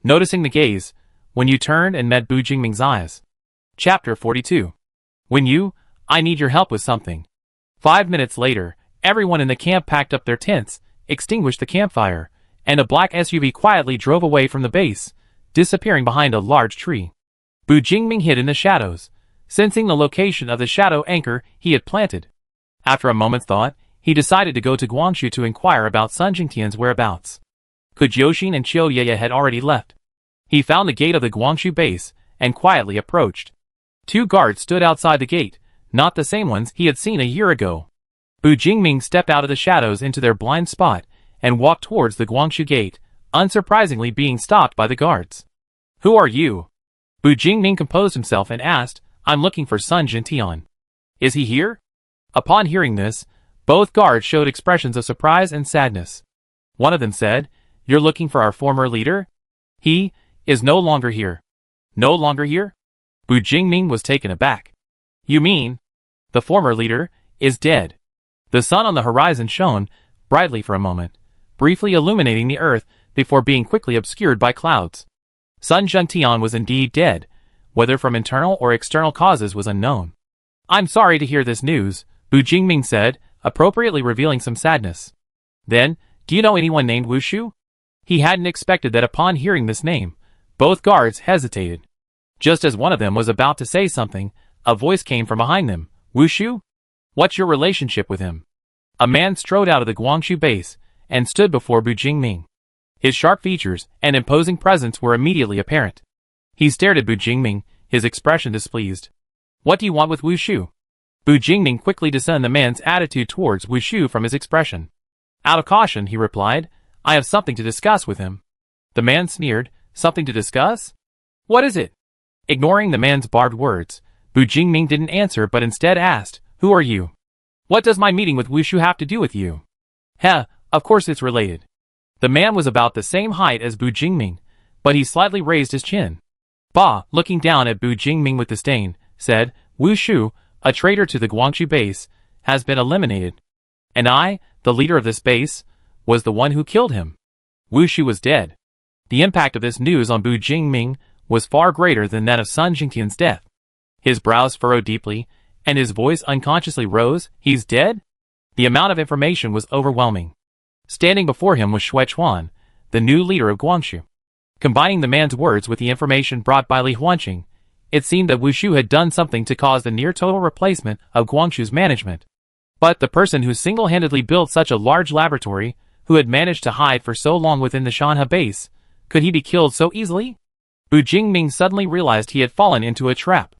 Noticing the gaze, when you turned and met Bu Jingming's eyes. Chapter 42. I need your help with something. 5 minutes later, everyone in the camp packed up their tents, extinguished the campfire, and a black SUV quietly drove away from the base, disappearing behind a large tree. Bu Jingming hid in the shadows, sensing the location of the shadow anchor he had planted. After a moment's thought, he decided to go to Guangzhou to inquire about Sun Jingtian's whereabouts. Kujoshin and Qiuye had already left. He found the gate of the Guangzhou base, and quietly approached. 2 guards stood outside the gate, not the same ones he had seen a year ago. Bu Jingming stepped out of the shadows into their blind spot, and walked towards the Guangzhou gate, unsurprisingly being stopped by the guards. "Who are you?" Bu Jingming composed himself and asked, "I'm looking for Sun Jintian. Is he here?" Upon hearing this, both guards showed expressions of surprise and sadness. One of them said, "You're looking for our former leader? He is no longer here." "No longer here?" Bu Jingming was taken aback. "You mean the former leader is dead?" The sun on the horizon shone brightly for a moment, briefly illuminating the earth before being quickly obscured by clouds. Sun Jintian was indeed dead, whether from internal or external causes was unknown. "I'm sorry to hear this news," Bu Jingming said, appropriately revealing some sadness. Then, "Do you know anyone named Wushu?" He hadn't expected that upon hearing this name, both guards hesitated. Just as one of them was about to say something, a voice came from behind them. "Wushu? What's your relationship with him?" A man strode out of the Guangxu base and stood before Bu Jingming. His sharp features and imposing presence were immediately apparent. He stared at Bu Jingming, his expression displeased. "What do you want with Wushu?" Bu Jingming quickly discerned the man's attitude towards Wushu from his expression. Out of caution, he replied, "I have something to discuss with him." The man sneered, "Something to discuss? What is it?" Ignoring the man's barbed words, Bu Jingming didn't answer but instead asked, "Who are you? What does my meeting with Wushu have to do with you?" "Heh, of course it's related." The man was about the same height as Bu Jingming, but he slightly raised his chin. Ba, looking down at Bu Jingming with disdain, said, "Wushu, a traitor to the Guangxu base, has been eliminated. And I, the leader of this base, was the one who killed him." Wushu was dead. The impact of this news on Bu Jingming was far greater than that of Sun Jintian's death. His brows furrowed deeply, and his voice unconsciously rose. "He's dead?" The amount of information was overwhelming. Standing before him was Xuechuan, the new leader of Guangxu. Combining the man's words with the information brought by Li Huanqing, it seemed that Wushu had done something to cause the near-total replacement of Guangxu's management. But the person who single-handedly built such a large laboratory, who had managed to hide for so long within the Shanhe base, could he be killed so easily? Bu Jingming suddenly realized he had fallen into a trap.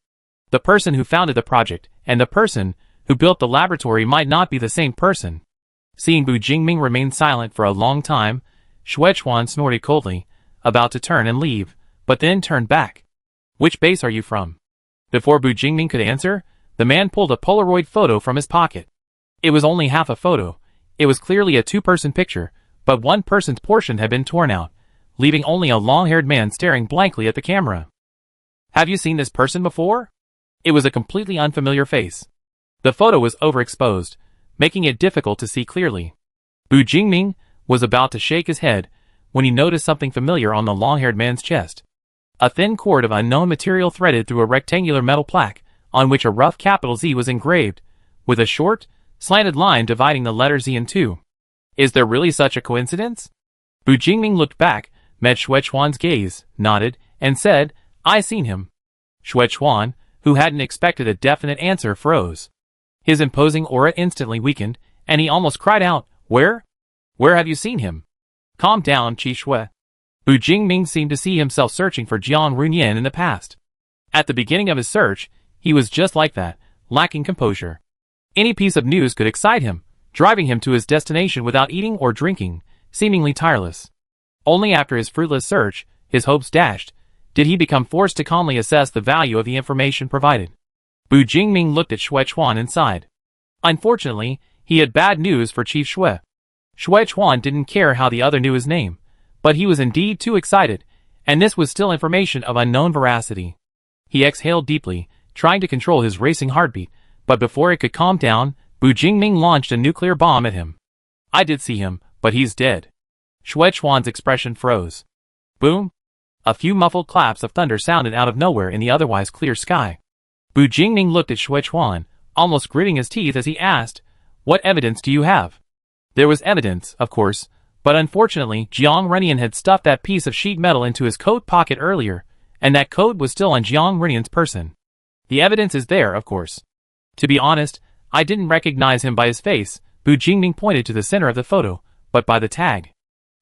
The person who founded the project and the person who built the laboratory might not be the same person. Seeing Bu Jingming remain silent for a long time, Xuechuan snorted coldly, about to turn and leave, but then turned back. "Which base are you from?" Before Bu Jingming could answer, the man pulled a Polaroid photo from his pocket. It was only half a photo. It was clearly a two-person picture, but one person's portion had been torn out, leaving only a long-haired man staring blankly at the camera. "Have you seen this person before?" It was a completely unfamiliar face. The photo was overexposed, making it difficult to see clearly. Bu Jingming was about to shake his head when he noticed something familiar on the long-haired man's chest. A thin cord of unknown material threaded through a rectangular metal plaque on which a rough capital Z was engraved, with a short, slanted line dividing the letter Z in two. "Is there really such a coincidence?" Bu Jingming looked back, met Xuechuan's gaze, nodded, and said, "I seen him." Xuechuan, who hadn't expected a definite answer, froze. His imposing aura instantly weakened, and he almost cried out, "Where? Where have you seen him?" "Calm down, Qi Shui." Bu Jingming seemed to see himself searching for Jiang Runyan in the past. At the beginning of his search, he was just like that, lacking composure. Any piece of news could excite him, driving him to his destination without eating or drinking, seemingly tireless. Only after his fruitless search, his hopes dashed, did he become forced to calmly assess the value of the information provided. Bu Jingming looked at Xuechuan and sighed. Unfortunately, he had bad news for Chief Shui. Xuechuan didn't care how the other knew his name, but he was indeed too excited, and this was still information of unknown veracity. He exhaled deeply, trying to control his racing heartbeat, but before it could calm down, Bu Jingming launched a nuclear bomb at him. "I did see him, but he's dead." Xuechuan's expression froze. Boom! A few muffled claps of thunder sounded out of nowhere in the otherwise clear sky. Bu Jingming looked at Xuechuan, almost gritting his teeth as he asked, "What evidence do you have?" There was evidence, of course, but unfortunately Jiang Runyan had stuffed that piece of sheet metal into his coat pocket earlier, and that coat was still on Jiang Runyan's person. The evidence is there, of course. To be honest, I didn't recognize him by his face. Bu Jingming pointed to the center of the photo, but by the tag.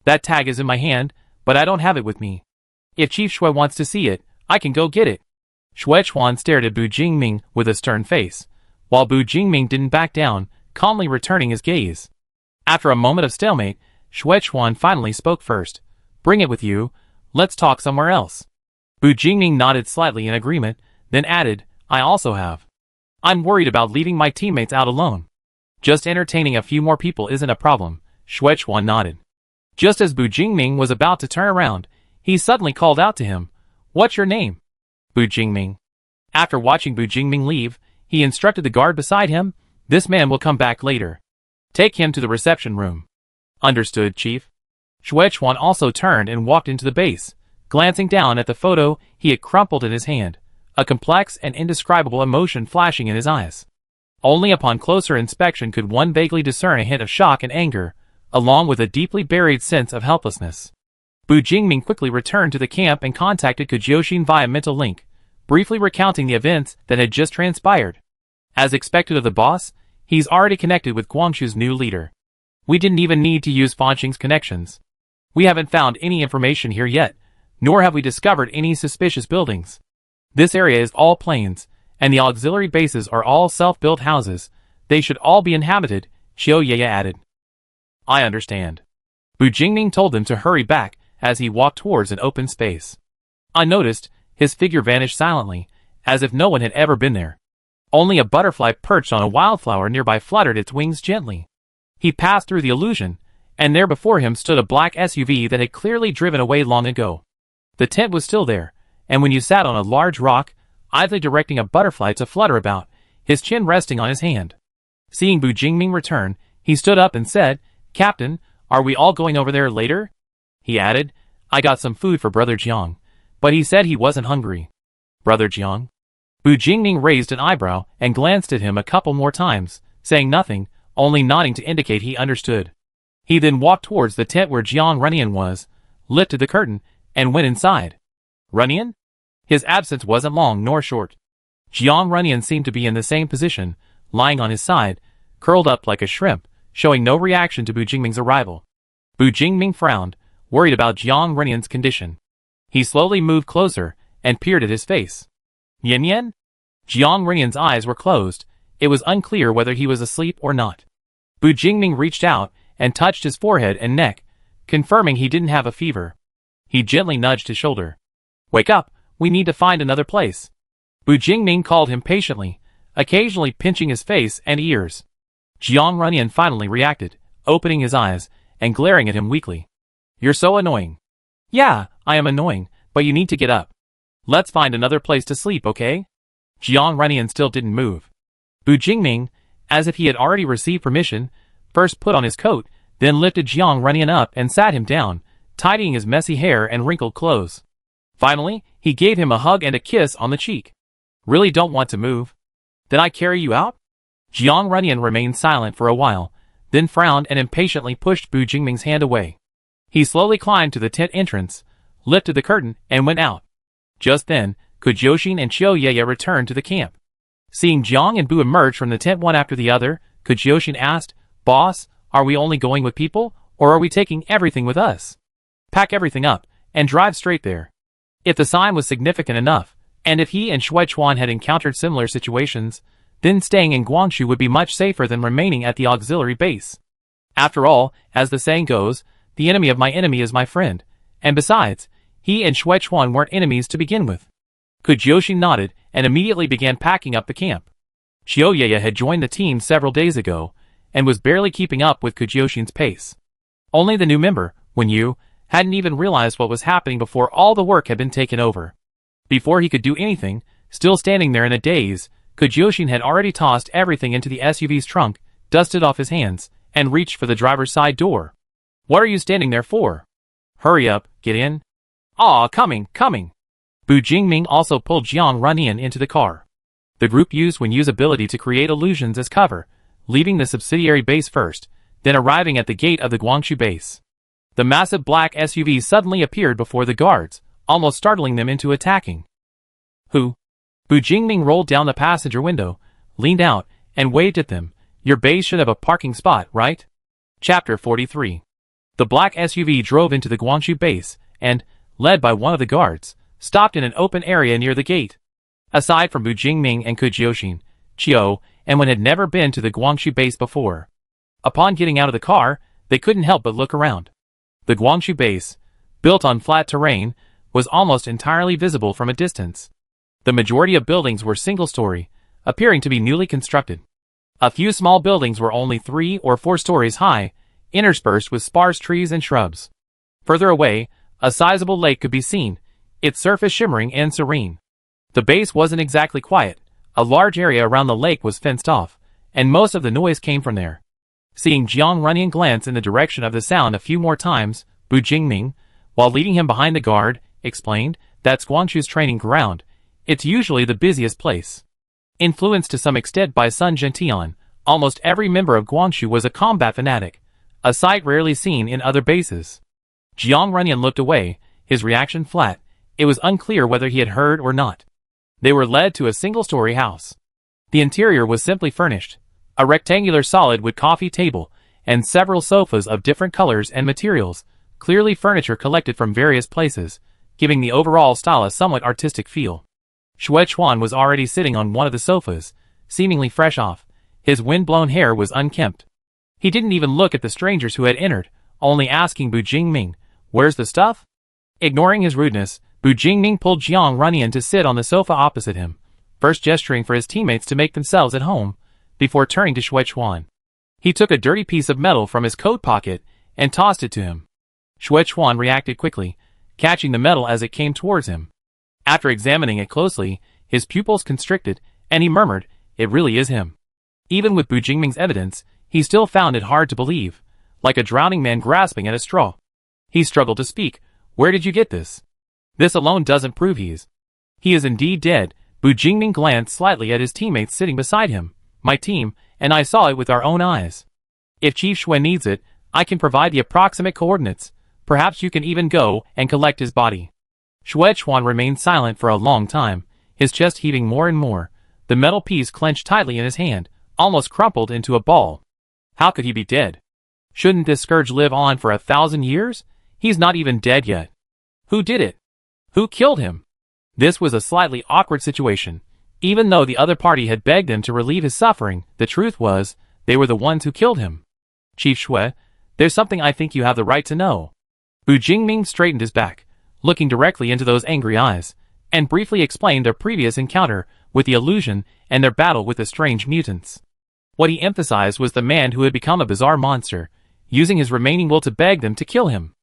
That tag is in my hand, but I don't have it with me. If Chief Shui wants to see it, I can go get it. Xuechuan stared at Bu Jingming with a stern face, while Bu Jingming didn't back down, calmly returning his gaze. After a moment of stalemate, Xuechuan finally spoke first. Bring it with you. Let's talk somewhere else. Bu Jingming nodded slightly in agreement, then added, I also have. I'm worried about leaving my teammates out alone. Just entertaining a few more people isn't a problem, Xuechuan nodded. Just as Bu Jingming was about to turn around, he suddenly called out to him, What's your name? Bu Jingming. After watching Bu Jingming leave, he instructed the guard beside him, This man will come back later. Take him to the reception room. Understood, Chief. Xuechuan also turned and walked into the base, glancing down at the photo he had crumpled in his hand, a complex and indescribable emotion flashing in his eyes. Only upon closer inspection could one vaguely discern a hint of shock and anger, along with a deeply buried sense of helplessness. Bu Jingming quickly returned to the camp and contacted Kujioxin via mental link, briefly recounting the events that had just transpired. As expected of the boss, he's already connected with Guangxu's new leader. We didn't even need to use Fanqing's connections. We haven't found any information here yet, nor have we discovered any suspicious buildings. This area is all plains, and the auxiliary bases are all self-built houses. They should all be inhabited, Xiao Ye added. I understand. Bu Jingming told them to hurry back as he walked towards an open space. Unnoticed, his figure vanished silently, as if no one had ever been there. Only a butterfly perched on a wildflower nearby fluttered its wings gently. He passed through the illusion, and there before him stood a black SUV that had clearly driven away long ago. The tent was still there, and when you sat on a large rock, idly directing a butterfly to flutter about, his chin resting on his hand. Seeing Bu Jingming return, he stood up and said, Captain, are we all going over there later? He added, I got some food for Brother Jiang, but he said he wasn't hungry. Brother Jiang? Bu Jingming raised an eyebrow and glanced at him a couple more times, saying nothing, only nodding to indicate he understood. He then walked towards the tent where Jiang Runyan was, lifted the curtain, and went inside. Runyan? His absence wasn't long nor short. Jiang Runyan seemed to be in the same position, lying on his side, curled up like a shrimp, showing no reaction to Bu Jingming's arrival. Bu Jingming frowned, worried about Jiang Runyan's condition. He slowly moved closer and peered at his face. Yen Yen? Jiang Runyan's eyes were closed. It was unclear whether he was asleep or not. Bu Jingming reached out and touched his forehead and neck, confirming he didn't have a fever. He gently nudged his shoulder. Wake up, we need to find another place. Bu Jingming called him patiently, occasionally pinching his face and ears. Jiang Runyan finally reacted, opening his eyes and glaring at him weakly. You're so annoying. Yeah, I am annoying, but you need to get up. Let's find another place to sleep, okay? Jiang Runyan still didn't move. Bu Jingming, as if he had already received permission, first put on his coat, then lifted Jiang Runyan up and sat him down, tidying his messy hair and wrinkled clothes. Finally, he gave him a hug and a kiss on the cheek. Really don't want to move? Then I carry you out? Jiang Runyan remained silent for a while, then frowned and impatiently pushed Bu Jingming's hand away. He slowly climbed to the tent entrance, lifted the curtain, and went out. Just then, Kujioxin and Xiao Ye returned to the camp. Seeing Jiang and Bu emerge from the tent one after the other, Kujioxin asked, Boss, are we only going with people, or are we taking everything with us? Pack everything up, and drive straight there. If the sign was significant enough, and if he and Xuechuan had encountered similar situations, then staying in Guangxu would be much safer than remaining at the auxiliary base. After all, as the saying goes, the enemy of my enemy is my friend, and besides, he and Xuechuan weren't enemies to begin with. Kujioxin nodded and immediately began packing up the camp. Xiao Ye had joined the team several days ago, and was barely keeping up with Kujioxin's pace. Only the new member, Wen Yu, hadn't even realized what was happening before all the work had been taken over. Before he could do anything, still standing there in a daze, Kujioxin had already tossed everything into the SUV's trunk, dusted off his hands, and reached for the driver's side door. What are you standing there for? Hurry up, get in. Aw, coming. Bu Jingming also pulled Jiang Runyan into the car. The group used Wen Yu's ability to create illusions as cover, leaving the subsidiary base first, then arriving at the gate of the Guangxu base. The massive black SUV suddenly appeared before the guards, almost startling them into attacking. Who? Bu Jingming rolled down the passenger window, leaned out, and waved at them. Your base should have a parking spot, right? Chapter 43. The black SUV drove into the Guangxu base, and, led by one of the guards, stopped in an open area near the gate. Aside from Bu Jingming and Kujioxin, Qiu and Wen had never been to the Guangxu base before. Upon getting out of the car, they couldn't help but look around. The Guangxu base, built on flat terrain, was almost entirely visible from a distance. The majority of buildings were single-story, appearing to be newly constructed. A few small buildings were only 3 or 4 stories high, interspersed with sparse trees and shrubs. Further away, a sizable lake could be seen, its surface shimmering and serene. The base wasn't exactly quiet. A large area around the lake was fenced off, and most of the noise came from there. Seeing Jiang Runyan glance in the direction of the sound a few more times, Bu Jingming, while leading him behind the guard, explained, "That's Guangxu's training ground. It's usually the busiest place." Influenced to some extent by Sun Gentian, almost every member of Guangxu was a combat fanatic, a sight rarely seen in other bases. Jiang Runyan looked away, his reaction flat. It was unclear whether he had heard or not. They were led to a single-story house. The interior was simply furnished. A rectangular solid wood coffee table, and several sofas of different colors and materials, clearly furniture collected from various places, giving the overall style a somewhat artistic feel. Xue Chuan was already sitting on one of the sofas, seemingly fresh off. His wind-blown hair was unkempt. He didn't even look at the strangers who had entered, only asking Bu Jingming, "Where's the stuff?" Ignoring his rudeness, Bu Jingming pulled Jiang Runyan to sit on the sofa opposite him, first gesturing for his teammates to make themselves at home, before turning to Xue Chuan. He took a dirty piece of metal from his coat pocket and tossed it to him. Xue Chuan reacted quickly, catching the metal as it came towards him. After examining it closely, his pupils constricted, and he murmured, "It really is him." Even with Bu Jingming's evidence, he still found it hard to believe, like a drowning man grasping at a straw. He struggled to speak. "Where did you get this? This alone doesn't prove he is indeed dead." Bu Jingming glanced slightly at his teammates sitting beside him. "My team, and I saw it with our own eyes. If Chief Xue needs it, I can provide the approximate coordinates. Perhaps you can even go and collect his body." Xue Chuan remained silent for a long time, his chest heaving more and more, the metal piece clenched tightly in his hand, almost crumpled into a ball. How could he be dead? Shouldn't this scourge live on for 1,000 years? He's not even dead yet. Who did it? Who killed him? This was a slightly awkward situation. Even though the other party had begged them to relieve his suffering, the truth was, they were the ones who killed him. "Chief Xue, there's something I think you have the right to know." Bu Jingming straightened his back, looking directly into those angry eyes, and briefly explained their previous encounter with the illusion and their battle with the strange mutants. What he emphasized was the man who had become a bizarre monster, using his remaining will to beg them to kill him.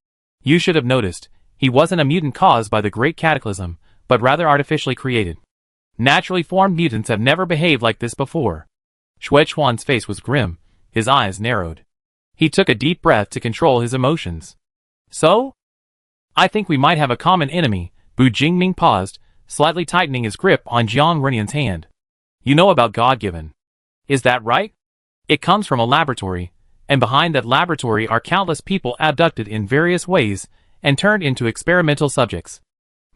You should have noticed, he wasn't a mutant caused by the Great Cataclysm, but rather artificially created. Naturally formed mutants have never behaved like this before. Xue Chuan's face was grim, his eyes narrowed. He took a deep breath to control his emotions. "So? I think we might have a common enemy." Bu Jingming paused, slightly tightening his grip on Jiang Runyan's hand. "You know about God-given. Is that right? It comes from a laboratory, and behind that laboratory are countless people abducted in various ways and turned into experimental subjects.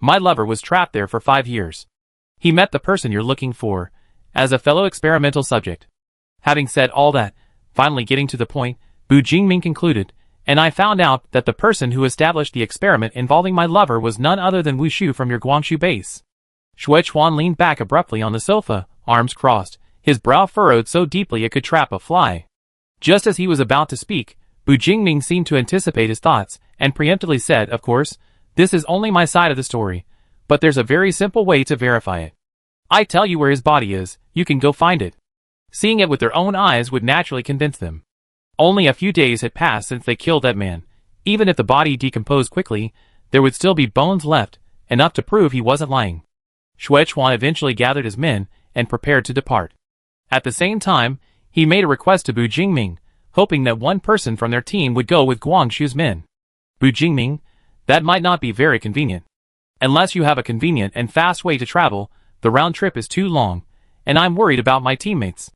My lover was trapped there for 5 years. He met the person you're looking for, as a fellow experimental subject." Having said all that, finally getting to the point, Bu Jingming concluded, "And I found out that the person who established the experiment involving my lover was none other than Wushu from your Guangxu base." Xue Chuan leaned back abruptly on the sofa, arms crossed, his brow furrowed so deeply it could trap a fly. Just as he was about to speak, Bu Jingming seemed to anticipate his thoughts, and preemptively said, "Of course, this is only my side of the story, but there's a very simple way to verify it. I tell you where his body is, you can go find it." Seeing it with their own eyes would naturally convince them. Only a few days had passed since they killed that man. Even if the body decomposed quickly, there would still be bones left, enough to prove he wasn't lying. Xue Chuan eventually gathered his men and prepared to depart. At the same time, he made a request to Bu Jingming, hoping that one person from their team would go with Guangxu's men. "Bu Jingming, that might not be very convenient. Unless you have a convenient and fast way to travel, the round trip is too long, and I'm worried about my teammates.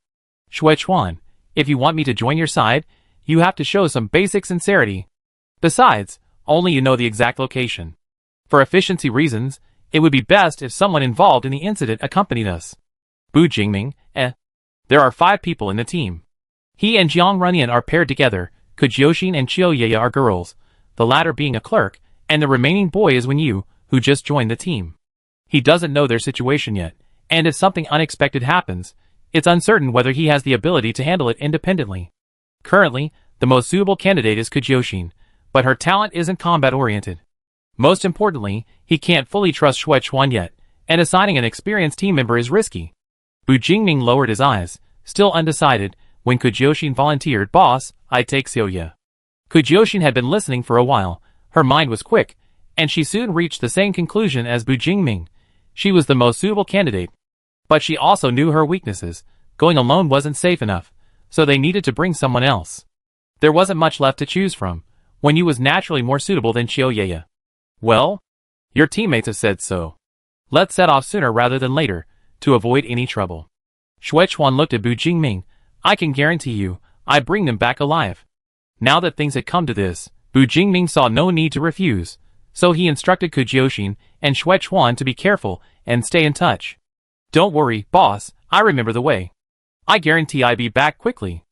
Xue Chuan, if you want me to join your side, you have to show some basic sincerity. Besides, only you know the exact location. For efficiency reasons, it would be best if someone involved in the incident accompanied us." Bu Jingming, There are 5 people in the team. He and Jiang Runyan are paired together, Kujioshin and Qiuye are girls, the latter being a clerk, and the remaining boy is Wenyu, who just joined the team. He doesn't know their situation yet, and if something unexpected happens, it's uncertain whether he has the ability to handle it independently. Currently, the most suitable candidate is Kujioshin, but her talent isn't combat-oriented. Most importantly, he can't fully trust Xue Chuan yet, and assigning an experienced team member is risky. Bu Jingming lowered his eyes, still undecided, when Kujioshin volunteered, "Boss, I take Xiaoye." Kujioshin had been listening for a while. Her mind was quick, and she soon reached the same conclusion as Bu Jingming. She was the most suitable candidate. But she also knew her weaknesses. Going alone wasn't safe enough, so they needed to bring someone else. There wasn't much left to choose from. Wenyu was naturally more suitable than Xiaoye. "Well, your teammates have said so. Let's set off sooner rather than later, to avoid any trouble." Xue Chuan looked at Bu Jingming. "I can guarantee you, I bring them back alive." Now that things had come to this, Bu Jingming saw no need to refuse, so he instructed Kujioshin and Xue Chuan to be careful and stay in touch. "Don't worry, boss, I remember the way. I guarantee I'll be back quickly."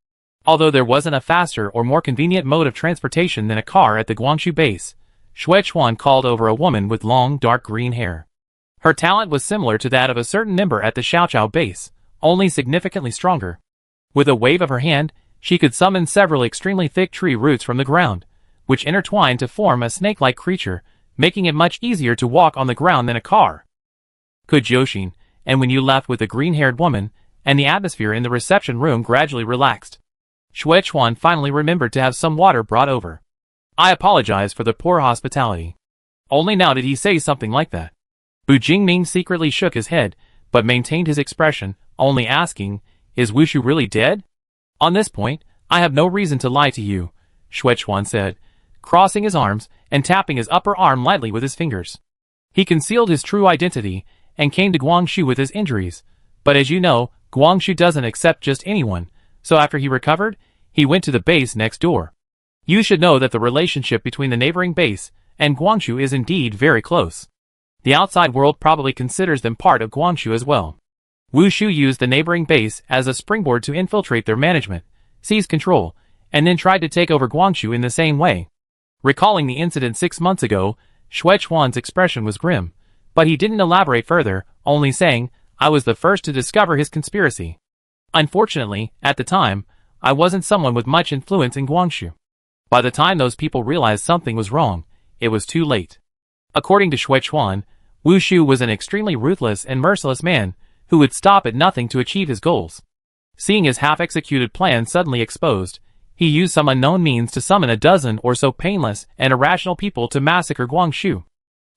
Although there wasn't a faster or more convenient mode of transportation than a car at the Guangxu base, Xue Chuan called over a woman with long dark green hair. Her talent was similar to that of a certain member at the Xiaoqiao base, only significantly stronger. With a wave of her hand, she could summon several extremely thick tree roots from the ground, which intertwined to form a snake-like creature, making it much easier to walk on the ground than a car. Kujioshin, and when you left with the green-haired woman, and the atmosphere in the reception room gradually relaxed. Xue Chuan finally remembered to have some water brought over. "I apologize for the poor hospitality." Only now did he say something like that. Bu Jingming secretly shook his head, but maintained his expression, only asking, "Is Wushu really dead?" "On this point, I have no reason to lie to you," Xue Chuan said, crossing his arms and tapping his upper arm lightly with his fingers. He concealed his true identity and came to Guangxu with his injuries, but as you know, Guangxu doesn't accept just anyone, so after he recovered, he went to the base next door. You should know that the relationship between the neighboring base and Guangxu is indeed very close. The outside world probably considers them part of Guangxu as well. Wushu used the neighboring base as a springboard to infiltrate their management, seize control, and then tried to take over Guangxu in the same way. Recalling the incident 6 months ago, Xue Chuan's expression was grim, but he didn't elaborate further, only saying, "I was the first to discover his conspiracy. Unfortunately, at the time, I wasn't someone with much influence in Guangxu. By the time those people realized something was wrong, it was too late." According to Xue Chuan, Wushu was an extremely ruthless and merciless man, who would stop at nothing to achieve his goals. Seeing his half-executed plan suddenly exposed, he used some unknown means to summon a dozen or so painless and irrational people to massacre Guangxu.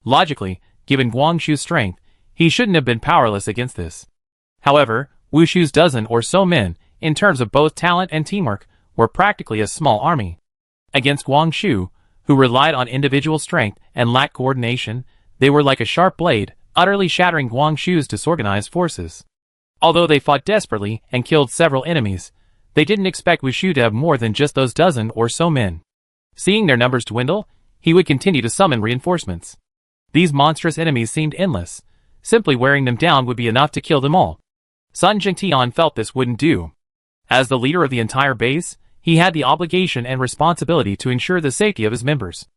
Logically, given Guangxu's strength, he shouldn't have been powerless against this. However, Wushu's dozen or so men, in terms of both talent and teamwork, were practically a small army. Against Guangxu, who relied on individual strength and lacked coordination, they were like a sharp blade, utterly shattering Guangxu's disorganized forces. Although they fought desperately and killed several enemies, they didn't expect Wushu to have more than just those dozen or so men. Seeing their numbers dwindle, he would continue to summon reinforcements. These monstrous enemies seemed endless. Simply wearing them down would be enough to kill them all. Sun Jingtian felt this wouldn't do. As the leader of the entire base, he had the obligation and responsibility to ensure the safety of his members.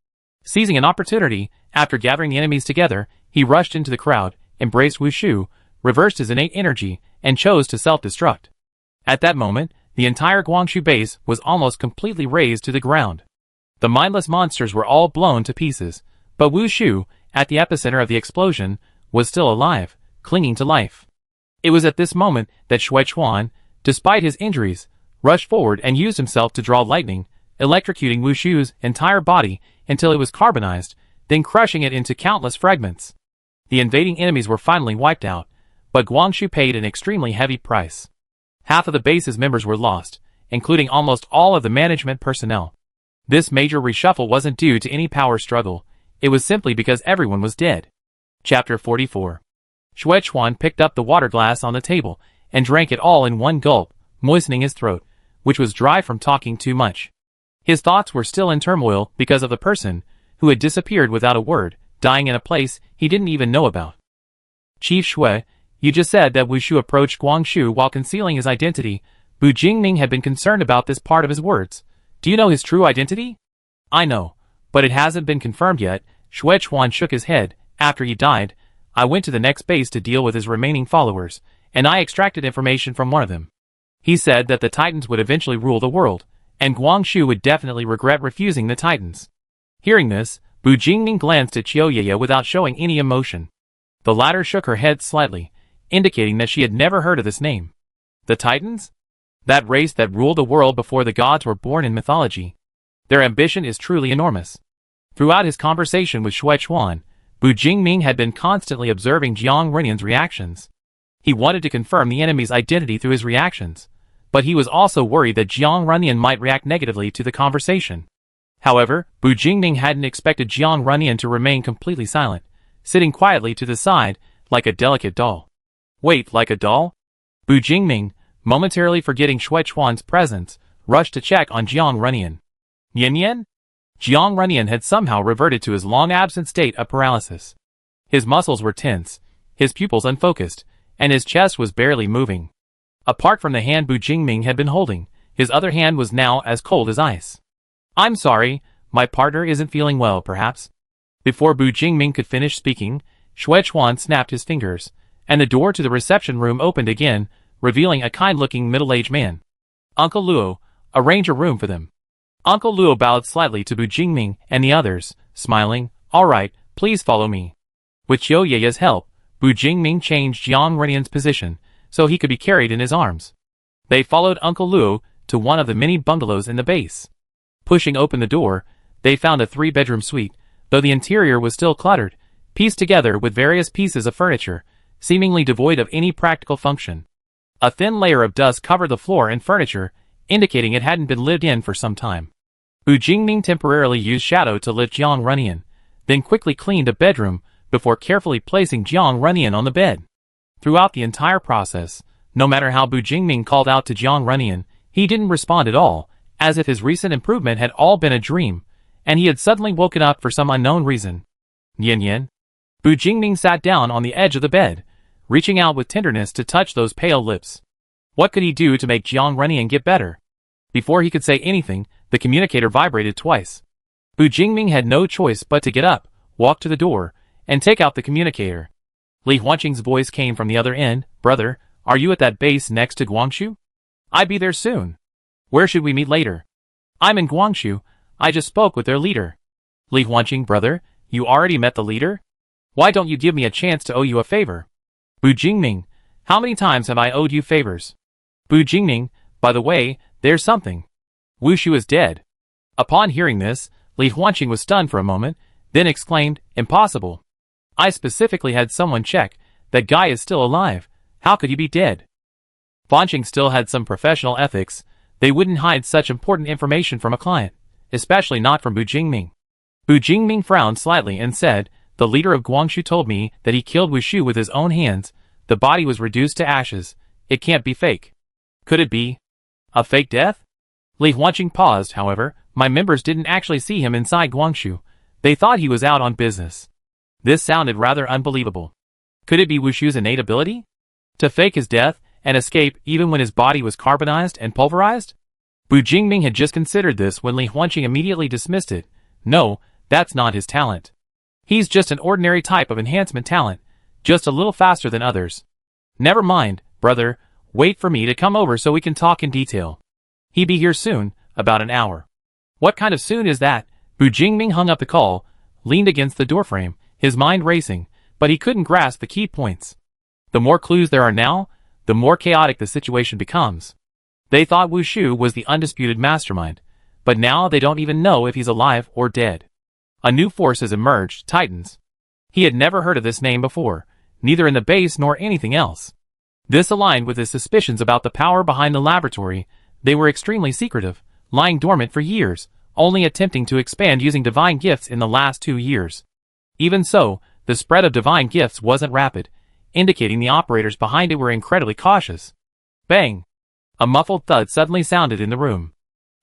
Seizing an opportunity, after gathering the enemies together, he rushed into the crowd, embraced Wushu, reversed his innate energy, and chose to self-destruct. At that moment, the entire Guangxu base was almost completely razed to the ground. The mindless monsters were all blown to pieces, but Wushu, at the epicenter of the explosion, was still alive, clinging to life. It was at this moment that Xue Chuan, despite his injuries, rushed forward and used himself to draw lightning, electrocuting Wushu's entire body until it was carbonized, then crushing it into countless fragments. The invading enemies were finally wiped out, but Guangxu paid an extremely heavy price. Half of the base's members were lost, including almost all of the management personnel. This major reshuffle wasn't due to any power struggle, it was simply because everyone was dead. Chapter 44. Xue Chuan picked up the water glass on the table and drank it all in one gulp, moistening his throat, which was dry from talking too much. His thoughts were still in turmoil because of the person who had disappeared without a word, dying in a place he didn't even know about. "Chief Xue, you just said that Wushu approached Guangxu while concealing his identity." Bu Jingming had been concerned about this part of his words. "Do you know his true identity?" "I know, but it hasn't been confirmed yet." Xue Chuan shook his head. "After he died, I went to the next base to deal with his remaining followers, and I extracted information from one of them. He said that the Titans would eventually rule the world, and Guangxu would definitely regret refusing the Titans." Hearing this, Bu Jingming glanced at Qiuye without showing any emotion. The latter shook her head slightly, indicating that she had never heard of this name. The Titans? That race that ruled the world before the gods were born in mythology. Their ambition is truly enormous. Throughout his conversation with Shui Chuan, Bu Jingming had been constantly observing Jiang Runyan's reactions. He wanted to confirm the enemy's identity through his reactions, but he was also worried that Jiang Runyan might react negatively to the conversation. However, Bu Jingming hadn't expected Jiang Runyan to remain completely silent, sitting quietly to the side, like a delicate doll. Wait, like a doll? Bu Jingming, momentarily forgetting Shui Chuan's presence, rushed to check on Jiang Runyan. Yin Yin? Jiang Runyan had somehow reverted to his long-absent state of paralysis. His muscles were tense, his pupils unfocused, and his chest was barely moving. Apart from the hand Bu Jingming had been holding, his other hand was now as cold as ice. I'm sorry, my partner isn't feeling well, perhaps. Before Bu Jingming could finish speaking, Shui Chuan snapped his fingers, and the door to the reception room opened again, revealing a kind-looking middle-aged man. Uncle Luo, arrange a room for them. Uncle Luo bowed slightly to Bu Jingming and the others, smiling, all right, please follow me. With Qiuye's help, Bu Jingming changed Jiang Runyan's position, so he could be carried in his arms. They followed Uncle Luo to one of the many bungalows in the base. Pushing open the door, they found a 3-bedroom suite, though the interior was still cluttered, pieced together with various pieces of furniture, seemingly devoid of any practical function. A thin layer of dust covered the floor and furniture, indicating it hadn't been lived in for some time. Bu Jingming temporarily used shadow to lift Jiang Runyan, then quickly cleaned a bedroom before carefully placing Jiang Runyan on the bed. Throughout the entire process, no matter how Bu Jingming called out to Jiang Runyan, he didn't respond at all, as if his recent improvement had all been a dream, and he had suddenly woken up for some unknown reason. Yin Yin? Bu Jingming sat down on the edge of the bed, reaching out with tenderness to touch those pale lips. What could he do to make Jiang Runyan get better? Before he could say anything, the communicator vibrated twice. Bu Jingming had no choice but to get up, walk to the door, and take out the communicator. Li Huanqing's voice came from the other end. Brother, are you at that base next to Guangxu? I'll be there soon. Where should we meet later? I'm in Guangxu. I just spoke with their leader. Li Huanqing, brother, you already met the leader? Why don't you give me a chance to owe you a favor? Bu Jingming, how many times have I owed you favors? Bu Jingming, by the way, there's something. Wu Shu is dead. Upon hearing this, Li Huanqing was stunned for a moment, then exclaimed, impossible. I specifically had someone check. That guy is still alive. How could he be dead? Huanqing still had some professional ethics. They wouldn't hide such important information from a client, especially not from Bu Jingming. Bu Jingming frowned slightly and said, the leader of Guangxu told me that he killed Wu Shu with his own hands. The body was reduced to ashes. It can't be fake. Could it be a fake death? Li Huanqing paused, however. My members didn't actually see him inside Guangxu. They thought he was out on business. This sounded rather unbelievable. Could it be Wu Shu's innate ability? To fake his death and escape even when his body was carbonized and pulverized? Bu Jingming had just considered this when Li Huanqing immediately dismissed it. No, that's not his talent. He's just an ordinary type of enhancement talent, just a little faster than others. Never mind, brother, wait for me to come over so we can talk in detail. He'll be here soon, about an hour. What kind of soon is that? Bu Jingming hung up the call, leaned against the doorframe, his mind racing, but he couldn't grasp the key points. The more clues there are now, the more chaotic the situation becomes. They thought Wu Shu was the undisputed mastermind, but now they don't even know if he's alive or dead. A new force has emerged, Titans. He had never heard of this name before, neither in the base nor anything else. This aligned with his suspicions about the power behind the laboratory. They were extremely secretive, lying dormant for years, only attempting to expand using divine gifts in the last 2 years. Even so, the spread of divine gifts wasn't rapid, indicating the operators behind it were incredibly cautious. Bang! A muffled thud suddenly sounded in the room.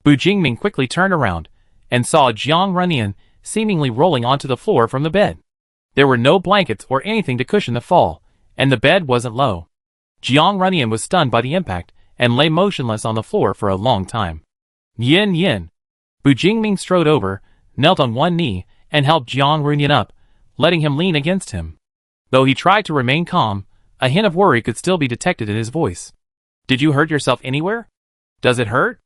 Bu Jingming quickly turned around, and saw Jiang Runyan seemingly rolling onto the floor from the bed. There were no blankets or anything to cushion the fall, and the bed wasn't low. Jiang Runyan was stunned by the impact, and lay motionless on the floor for a long time. Yin Yin! Bu Jingming strode over, knelt on one knee, and helped Jiang Runyan up, letting him lean against him. Though he tried to remain calm, a hint of worry could still be detected in his voice. Did you hurt yourself anywhere? Does it hurt?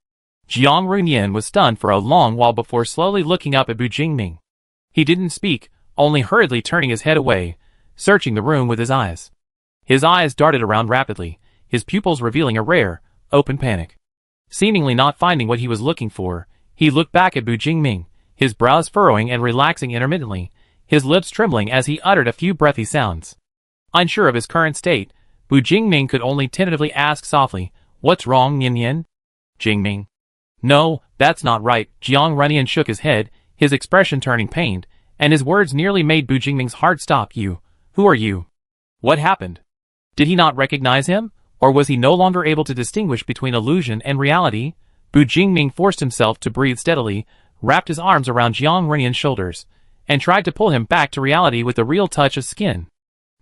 Jiang Runyan was stunned for a long while before slowly looking up at Bu Jingming. He didn't speak, only hurriedly turning his head away, searching the room with his eyes. His eyes darted around rapidly, his pupils revealing a rare, open panic. Seemingly not finding what he was looking for, he looked back at Bu Jingming, his brows furrowing and relaxing intermittently, his lips trembling as he uttered a few breathy sounds. Unsure of his current state, Bu Jingming could only tentatively ask softly, "What's wrong, Yin Yin?" Jingming. "No, that's not right." Jiang Runyan shook his head, his expression turning pained, and his words nearly made Bu Jingming's heart stop. "You? Who are you? What happened?" Did he not recognize him, or was he no longer able to distinguish between illusion and reality? Bu Jingming forced himself to breathe steadily, wrapped his arms around Jiang Runyan's shoulders, and tried to pull him back to reality with a real touch of skin.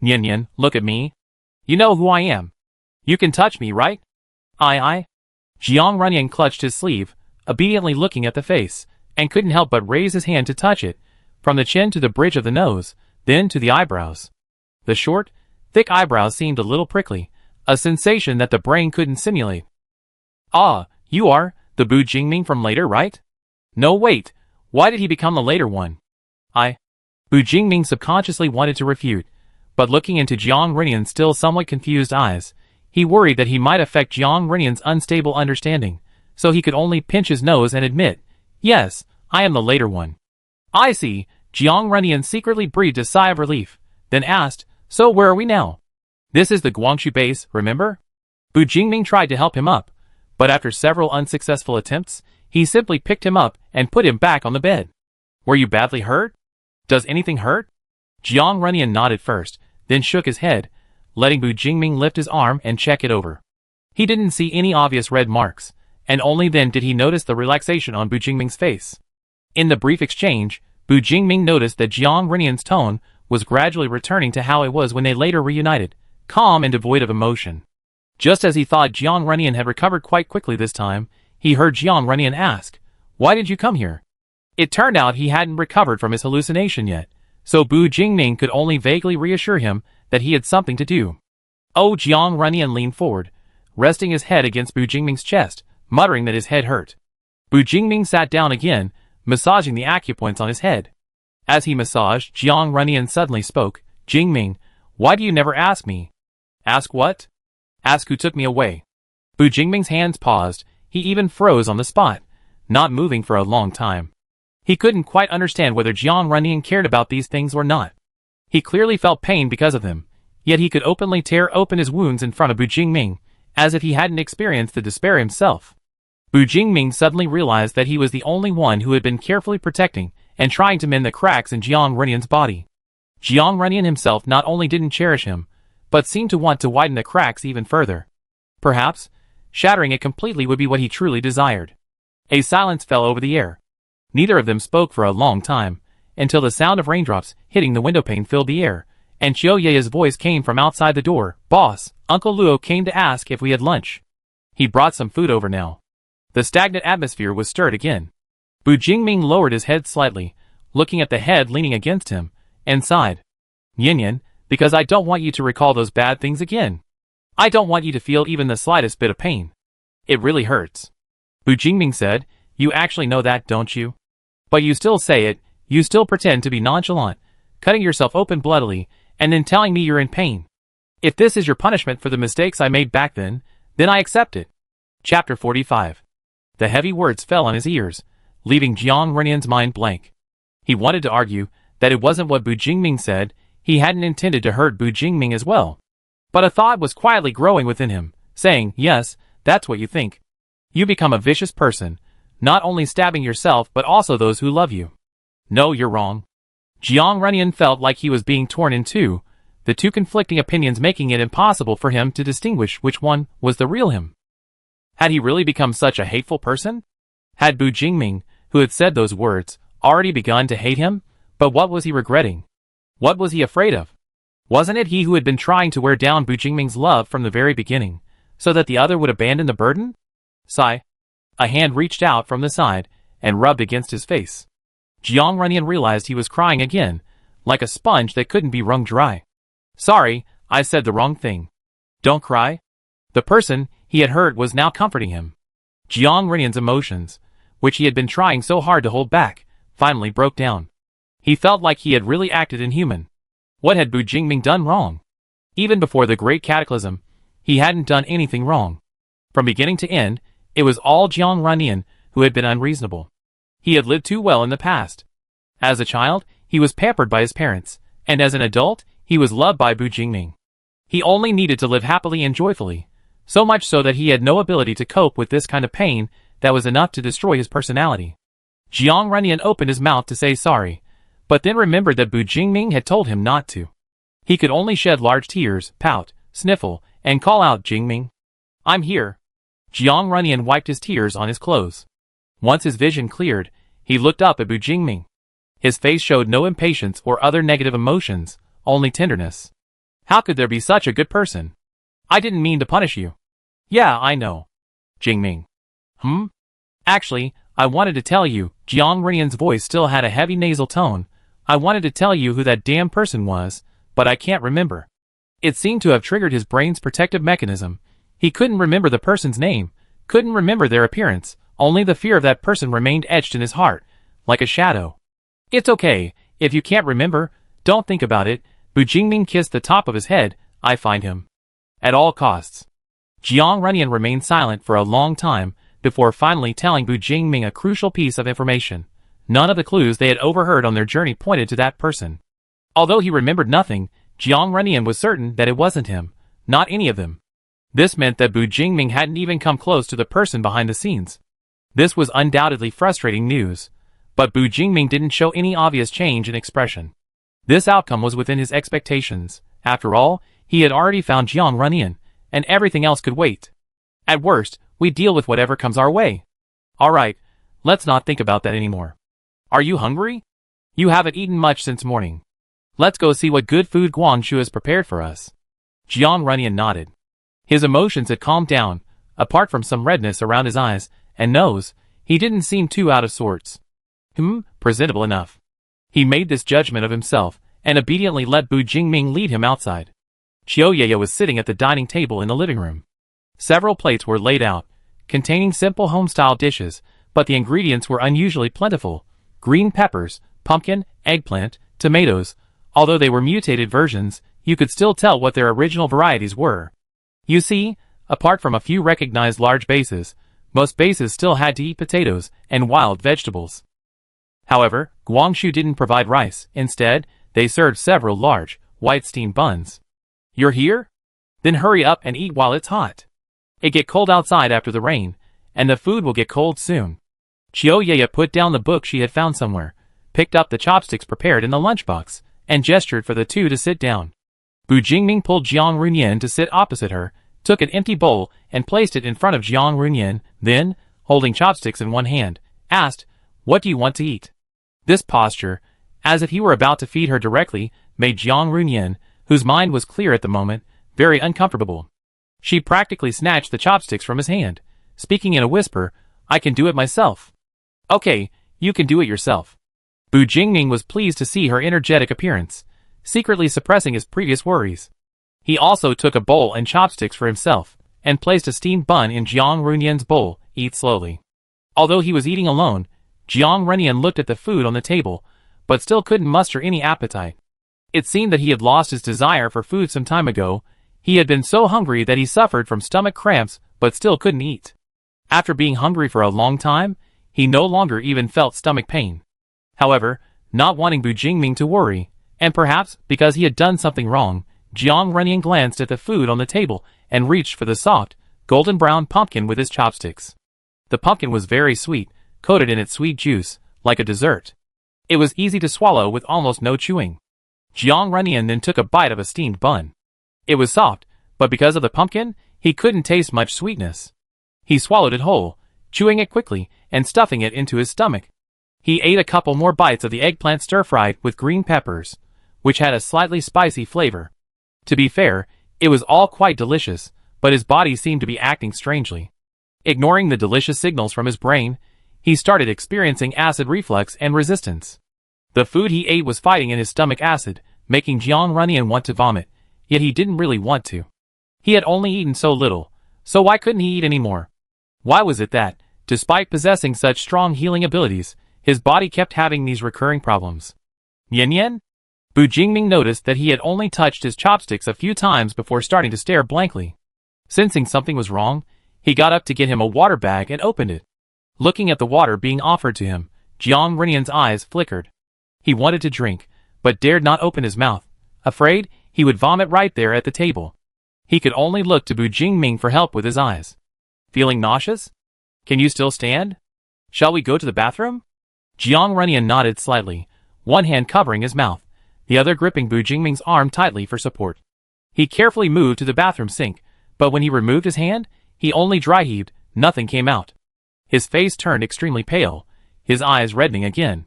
"Yin Yin, look at me. You know who I am. You can touch me, right?" I. Jiang Runyan clutched his sleeve, obediently looking at the face, and couldn't help but raise his hand to touch it, from the chin to the bridge of the nose, then to the eyebrows. The short, thick eyebrows seemed a little prickly, a sensation that the brain couldn't simulate. "Ah, you are the Bu Jingming from later, right?" "No, wait, why did he become the later one?" Bu Jingming subconsciously wanted to refute, but looking into Jiang Runyan's still somewhat confused eyes, he worried that he might affect Jiang Runyan's unstable understanding, so he could only pinch his nose and admit, "Yes, I am the later one." "I see." Jiang Runyan secretly breathed a sigh of relief, then asked, "So where are we now?" "This is the Guangxu base, remember?" Bu Jingming tried to help him up, but after several unsuccessful attempts, he simply picked him up and put him back on the bed. "Were you badly hurt? Does anything hurt?" Jiang Runyan nodded first, then shook his head, letting Bu Jingming lift his arm and check it over. He didn't see any obvious red marks, and only then did he notice the relaxation on Bu Jingming's face. In the brief exchange, Bu Jingming noticed that Jiang Runyan's tone was gradually returning to how it was when they later reunited, calm and devoid of emotion. Just as he thought Jiang Runyan had recovered quite quickly this time, he heard Jiang Runyan ask, "Why did you come here?" It turned out he hadn't recovered from his hallucination yet, so Bu Jingming could only vaguely reassure him that he had something to do. "Oh." Jiang Runyan leaned forward, resting his head against Bu Jingming's chest, muttering that his head hurt. Bu Jingming sat down again, massaging the acupoints on his head. As he massaged, Jiang Runyan suddenly spoke, "Jingming, why do you never ask me?" "Ask what?" "Ask who took me away." Bu Jingming's hands paused, he even froze on the spot, not moving for a long time. He couldn't quite understand whether Jiang Runyan cared about these things or not. He clearly felt pain because of them, yet he could openly tear open his wounds in front of Bu Jingming, as if he hadn't experienced the despair himself. Bu Jingming suddenly realized that he was the only one who had been carefully protecting and trying to mend the cracks in Jiang Runyan's body. Jiang Runyan himself not only didn't cherish him, but seemed to want to widen the cracks even further. Perhaps, shattering it completely would be what he truly desired. A silence fell over the air. Neither of them spoke for a long time, until the sound of raindrops hitting the windowpane filled the air, and Chiu Ye's voice came from outside the door. "Boss, Uncle Luo came to ask if we had lunch. He brought some food over now." The stagnant atmosphere was stirred again. Bu Jingming lowered his head slightly, looking at the head leaning against him, and sighed. "Yin Yin, because I don't want you to recall those bad things again. I don't want you to feel even the slightest bit of pain. It really hurts." Bu Jingming said, "You actually know that, don't you? But you still say it, you still pretend to be nonchalant, cutting yourself open bloodily, and then telling me you're in pain. If this is your punishment for the mistakes I made back then I accept it." Chapter 45. The heavy words fell on his ears, leaving Jiang Runyan's mind blank. He wanted to argue that it wasn't what Bu Jingming said, he hadn't intended to hurt Bu Jingming as well. But a thought was quietly growing within him, saying, "Yes, that's what you think. You become a vicious person, not only stabbing yourself but also those who love you. No, you're wrong." Jiang Runyan felt like he was being torn in two, the two conflicting opinions making it impossible for him to distinguish which one was the real him. Had he really become such a hateful person? Had Bu Jingming, who had said those words, already begun to hate him? But what was he regretting? What was he afraid of? Wasn't it he who had been trying to wear down Bu Jingming's love from the very beginning, so that the other would abandon the burden? Sigh. A hand reached out from the side and rubbed against his face. Jiang Runyan realized he was crying again, like a sponge that couldn't be wrung dry. "Sorry, I said the wrong thing. Don't cry." The person he had hurt was now comforting him. Jiang Runyan's emotions, which he had been trying so hard to hold back, finally broke down. He felt like he had really acted inhuman. What had Bu Jingming done wrong? Even before the Great Cataclysm, he hadn't done anything wrong. From beginning to end, it was all Jiang Runyan who had been unreasonable. He had lived too well in the past. As a child, he was pampered by his parents, and as an adult, he was loved by Bu Jingming. He only needed to live happily and joyfully, so much so that he had no ability to cope with this kind of pain that was enough to destroy his personality. Jiang Runyan opened his mouth to say sorry, but then remembered that Bu Jingming had told him not to. He could only shed large tears, pout, sniffle, and call out, "Jingming, I'm here." Jiang Runyan wiped his tears on his clothes. Once his vision cleared, he looked up at Bu Jingming. His face showed no impatience or other negative emotions, only tenderness. "How could there be such a good person? I didn't mean to punish you." "Yeah, I know." Jingming. Actually, I wanted to tell you," Jiang Runyan's voice still had a heavy nasal tone. "I wanted to tell you who that damn person was, but I can't remember." It seemed to have triggered his brain's protective mechanism. He couldn't remember the person's name, couldn't remember their appearance, only the fear of that person remained etched in his heart, like a shadow. "It's okay, if you can't remember, don't think about it." Bu Jingming kissed the top of his head. "I find him. At all costs." Jiang Runyan remained silent for a long time, before finally telling Bu Jingming a crucial piece of information. None of the clues they had overheard on their journey pointed to that person. Although he remembered nothing, Jiang Runyan was certain that it wasn't him, not any of them. This meant that Bu Jingming hadn't even come close to the person behind the scenes. This was undoubtedly frustrating news, but Bu Jingming didn't show any obvious change in expression. This outcome was within his expectations. After all, he had already found Jiang Runyan, and everything else could wait. At worst, we deal with whatever comes our way. Alright, let's not think about that anymore. Are you hungry? You haven't eaten much since morning. Let's go see what good food Guangshu has prepared for us. Jiang Runyan nodded. His emotions had calmed down. Apart from some redness around his eyes and nose, he didn't seem too out of sorts. Presentable enough. He made this judgment of himself, and obediently let Bu Jingming lead him outside. Qiuye was sitting at the dining table in the living room. Several plates were laid out, containing simple home-style dishes, but the ingredients were unusually plentiful. Green peppers, pumpkin, eggplant, tomatoes. Although they were mutated versions, you could still tell what their original varieties were. You see, apart from a few recognized large bases, most bases still had to eat potatoes and wild vegetables. However, Guangshu didn't provide rice. Instead, they served several large, white steamed buns. You're here? Then hurry up and eat while it's hot. It get cold outside after the rain, and the food will get cold soon. Qiuye put down the book she had found somewhere, picked up the chopsticks prepared in the lunchbox, and gestured for the two to sit down. Bu Jingming pulled Jiang Runyan to sit opposite her, took an empty bowl, and placed it in front of Jiang Runyan, then, holding chopsticks in one hand, asked, "What do you want to eat?" This posture, as if he were about to feed her directly, made Jiang Runyan, whose mind was clear at the moment, very uncomfortable. She practically snatched the chopsticks from his hand, speaking in a whisper, "I can do it myself." "Okay, you can do it yourself." Bu Jingming was pleased to see her energetic appearance, secretly suppressing his previous worries. He also took a bowl and chopsticks for himself, and placed a steamed bun in Jiang Runyan's bowl. "Eat slowly." Although he was eating alone, Jiang Runyan looked at the food on the table, but still couldn't muster any appetite. It seemed that he had lost his desire for food some time ago. He had been so hungry that he suffered from stomach cramps, but still couldn't eat. After being hungry for a long time, he no longer even felt stomach pain. However, not wanting Bu Jingming to worry, and perhaps because he had done something wrong, Jiang Runyan glanced at the food on the table and reached for the soft, golden-brown pumpkin with his chopsticks. The pumpkin was very sweet, coated in its sweet juice, like a dessert. It was easy to swallow with almost no chewing. Jiang Runyan then took a bite of a steamed bun. It was soft, but because of the pumpkin, he couldn't taste much sweetness. He swallowed it whole, chewing it quickly and stuffing it into his stomach. He ate a couple more bites of the eggplant stir-fried with green peppers, which had a slightly spicy flavor. To be fair, it was all quite delicious, but his body seemed to be acting strangely. Ignoring the delicious signals from his brain, he started experiencing acid reflux and resistance. The food he ate was fighting in his stomach acid, making Jiang Runyan want to vomit, yet he didn't really want to. He had only eaten so little, so why couldn't he eat any more? Why was it that, despite possessing such strong healing abilities, his body kept having these recurring problems? Yen Yen? Bu Jingming noticed that he had only touched his chopsticks a few times before starting to stare blankly. Sensing something was wrong, he got up to get him a water bag and opened it. Looking at the water being offered to him, Jiang Renian's eyes flickered. He wanted to drink, but dared not open his mouth, afraid he would vomit right there at the table. He could only look to Bu Jingming for help with his eyes. Feeling nauseous? Can you still stand? Shall we go to the bathroom? Jiang Renian nodded slightly, one hand covering his mouth, the other gripping Bu Jingming's arm tightly for support. He carefully moved to the bathroom sink, but when he removed his hand, he only dry-heaved, nothing came out. His face turned extremely pale, his eyes reddening again.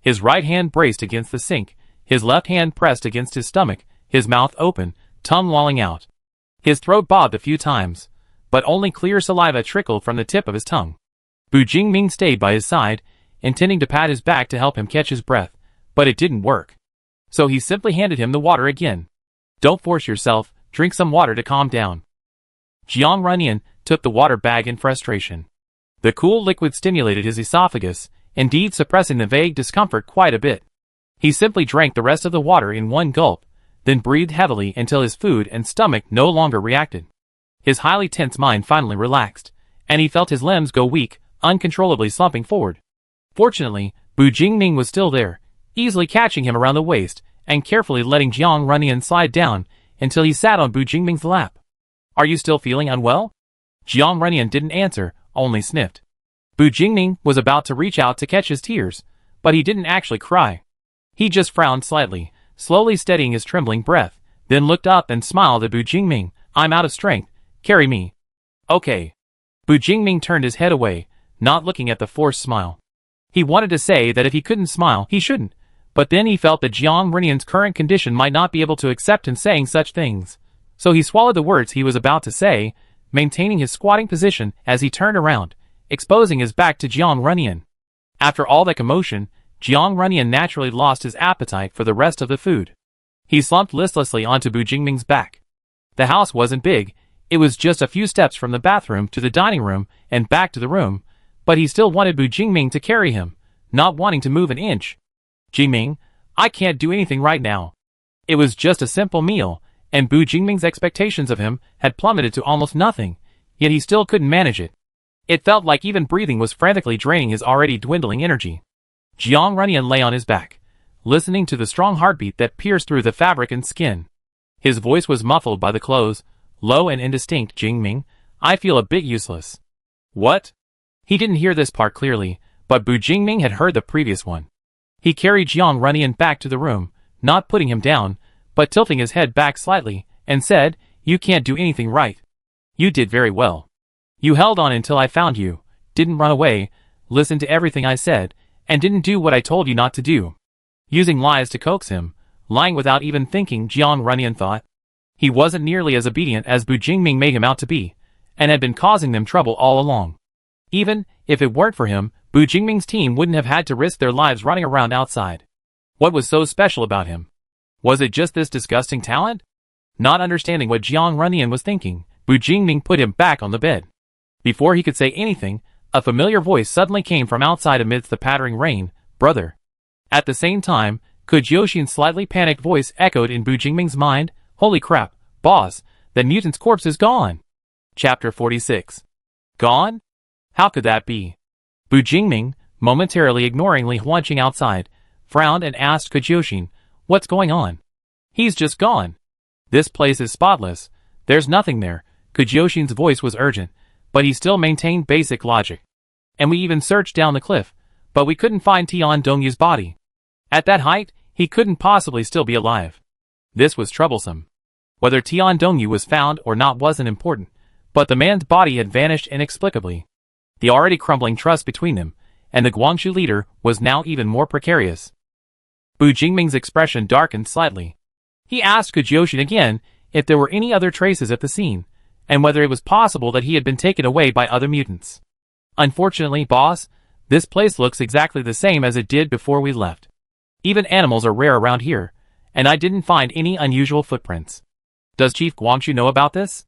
His right hand braced against the sink, his left hand pressed against his stomach, his mouth open, tongue lolling out. His throat bobbed a few times, but only clear saliva trickled from the tip of his tongue. Bu Jingming stayed by his side, intending to pat his back to help him catch his breath, but it didn't work. So he simply handed him the water again. Don't force yourself, drink some water to calm down. Jiang Renian took the water bag in frustration. The cool liquid stimulated his esophagus, indeed suppressing the vague discomfort quite a bit. He simply drank the rest of the water in one gulp, then breathed heavily until his food and stomach no longer reacted. His highly tense mind finally relaxed, and he felt his limbs go weak, uncontrollably slumping forward. Fortunately, Bu Jingming was still there, easily catching him around the waist and carefully letting Jiang Renian slide down until he sat on Bu Jingming's lap. Are you still feeling unwell? Jiang Renian didn't answer, only sniffed. Bu Jingming was about to reach out to catch his tears, but he didn't actually cry. He just frowned slightly, slowly steadying his trembling breath, then looked up and smiled at Bu Jingming. I'm out of strength, carry me. Okay. Bu Jingming turned his head away, not looking at the forced smile. He wanted to say that if he couldn't smile, he shouldn't, but then he felt that Jiang Renian's current condition might not be able to accept him saying such things. So he swallowed the words he was about to say, maintaining his squatting position as he turned around, exposing his back to Jiang Renian. After all that commotion, Jiang Renian naturally lost his appetite for the rest of the food. He slumped listlessly onto Bu Jingming's back. The house wasn't big, it was just a few steps from the bathroom to the dining room and back to the room, but he still wanted Bu Jingming to carry him, not wanting to move an inch. Jingming, I can't do anything right now. It was just a simple meal, and Bu Jingming's expectations of him had plummeted to almost nothing, yet he still couldn't manage it. It felt like even breathing was frantically draining his already dwindling energy. Jiang Renian lay on his back, listening to the strong heartbeat that pierced through the fabric and skin. His voice was muffled by the clothes, low and indistinct. Jingming, I feel a bit useless. What? He didn't hear this part clearly, but Bu Jingming had heard the previous one. He carried Jiang Renian back to the room, not putting him down, but tilting his head back slightly, and said, You can't do anything right. You did very well. You held on until I found you, didn't run away, listened to everything I said, and didn't do what I told you not to do. Using lies to coax him, lying without even thinking, Jiang Renian thought. He wasn't nearly as obedient as Bu Jingming made him out to be, and had been causing them trouble all along. Even if it weren't for him, Bu Jingming's team wouldn't have had to risk their lives running around outside. What was so special about him? Was it just this disgusting talent? Not understanding what Jiang Renian was thinking, Bu Jingming put him back on the bed. Before he could say anything, a familiar voice suddenly came from outside amidst the pattering rain, Brother. At the same time, Kujyoshin's slightly panicked voice echoed in Bu Jingming's mind, Holy crap, boss, that mutant's corpse is gone. Chapter 46. Gone? How could that be? Bu Jingming, momentarily ignoring Li Huanqing outside, frowned and asked Kujyoshin, What's going on? He's just gone. This place is spotless. There's nothing there. Kujyoshin's voice was urgent, but he still maintained basic logic. And we even searched down the cliff, but we couldn't find Tian Dongyu's body. At that height, he couldn't possibly still be alive. This was troublesome. Whether Tian Dongyu was found or not wasn't important, but the man's body had vanished inexplicably. The already crumbling trust between them and the Guangzhou leader was now even more precarious. Bu Jingming's expression darkened slightly. He asked Kujyoshin again if there were any other traces at the scene, and whether it was possible that he had been taken away by other mutants. Unfortunately, boss, this place looks exactly the same as it did before we left. Even animals are rare around here, and I didn't find any unusual footprints. Does Chief Guangzhou know about this?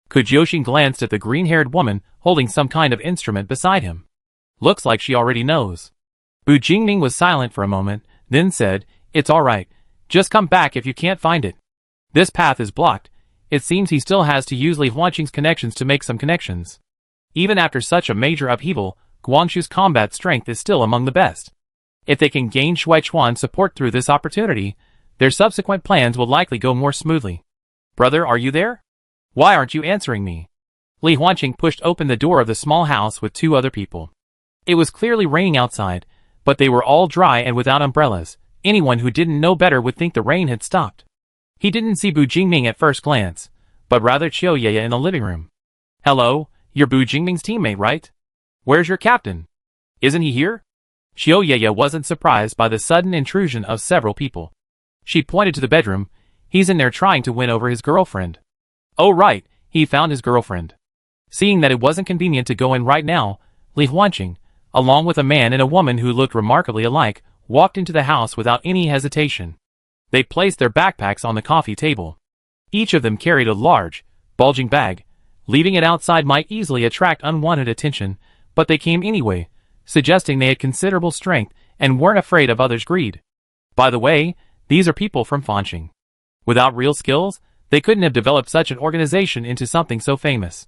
Kujyoshin glanced at the green-haired woman holding some kind of instrument beside him. Looks like she already knows. Bu Jingming was silent for a moment, then said, "It's alright. Just come back if you can't find it. This path is blocked." It seems he still has to use Li Huanqing's connections to make some connections. Even after such a major upheaval, Guangshu's combat strength is still among the best. If they can gain Shuaichuan's support through this opportunity, their subsequent plans will likely go more smoothly. "Brother, are you there? Why aren't you answering me?" Li Huanqing pushed open the door of the small house with two other people. It was clearly raining outside, but they were all dry and without umbrellas. Anyone who didn't know better would think the rain had stopped. He didn't see Bu Jingming at first glance, but rather Qiu Yeye in the living room. "Hello, you're Bu Jingming's teammate, right? Where's your captain? Isn't he here?" Qiu Yeye wasn't surprised by the sudden intrusion of several people. She pointed to the bedroom. "He's in there trying to win over his girlfriend." "Oh right, he found his girlfriend." Seeing that it wasn't convenient to go in right now, Li Huanqing, along with a man and a woman who looked remarkably alike, walked into the house without any hesitation. They placed their backpacks on the coffee table. Each of them carried a large, bulging bag. Leaving it outside might easily attract unwanted attention, but they came anyway, suggesting they had considerable strength and weren't afraid of others' greed. By the way, these are people from Fanqing. Without real skills, they couldn't have developed such an organization into something so famous.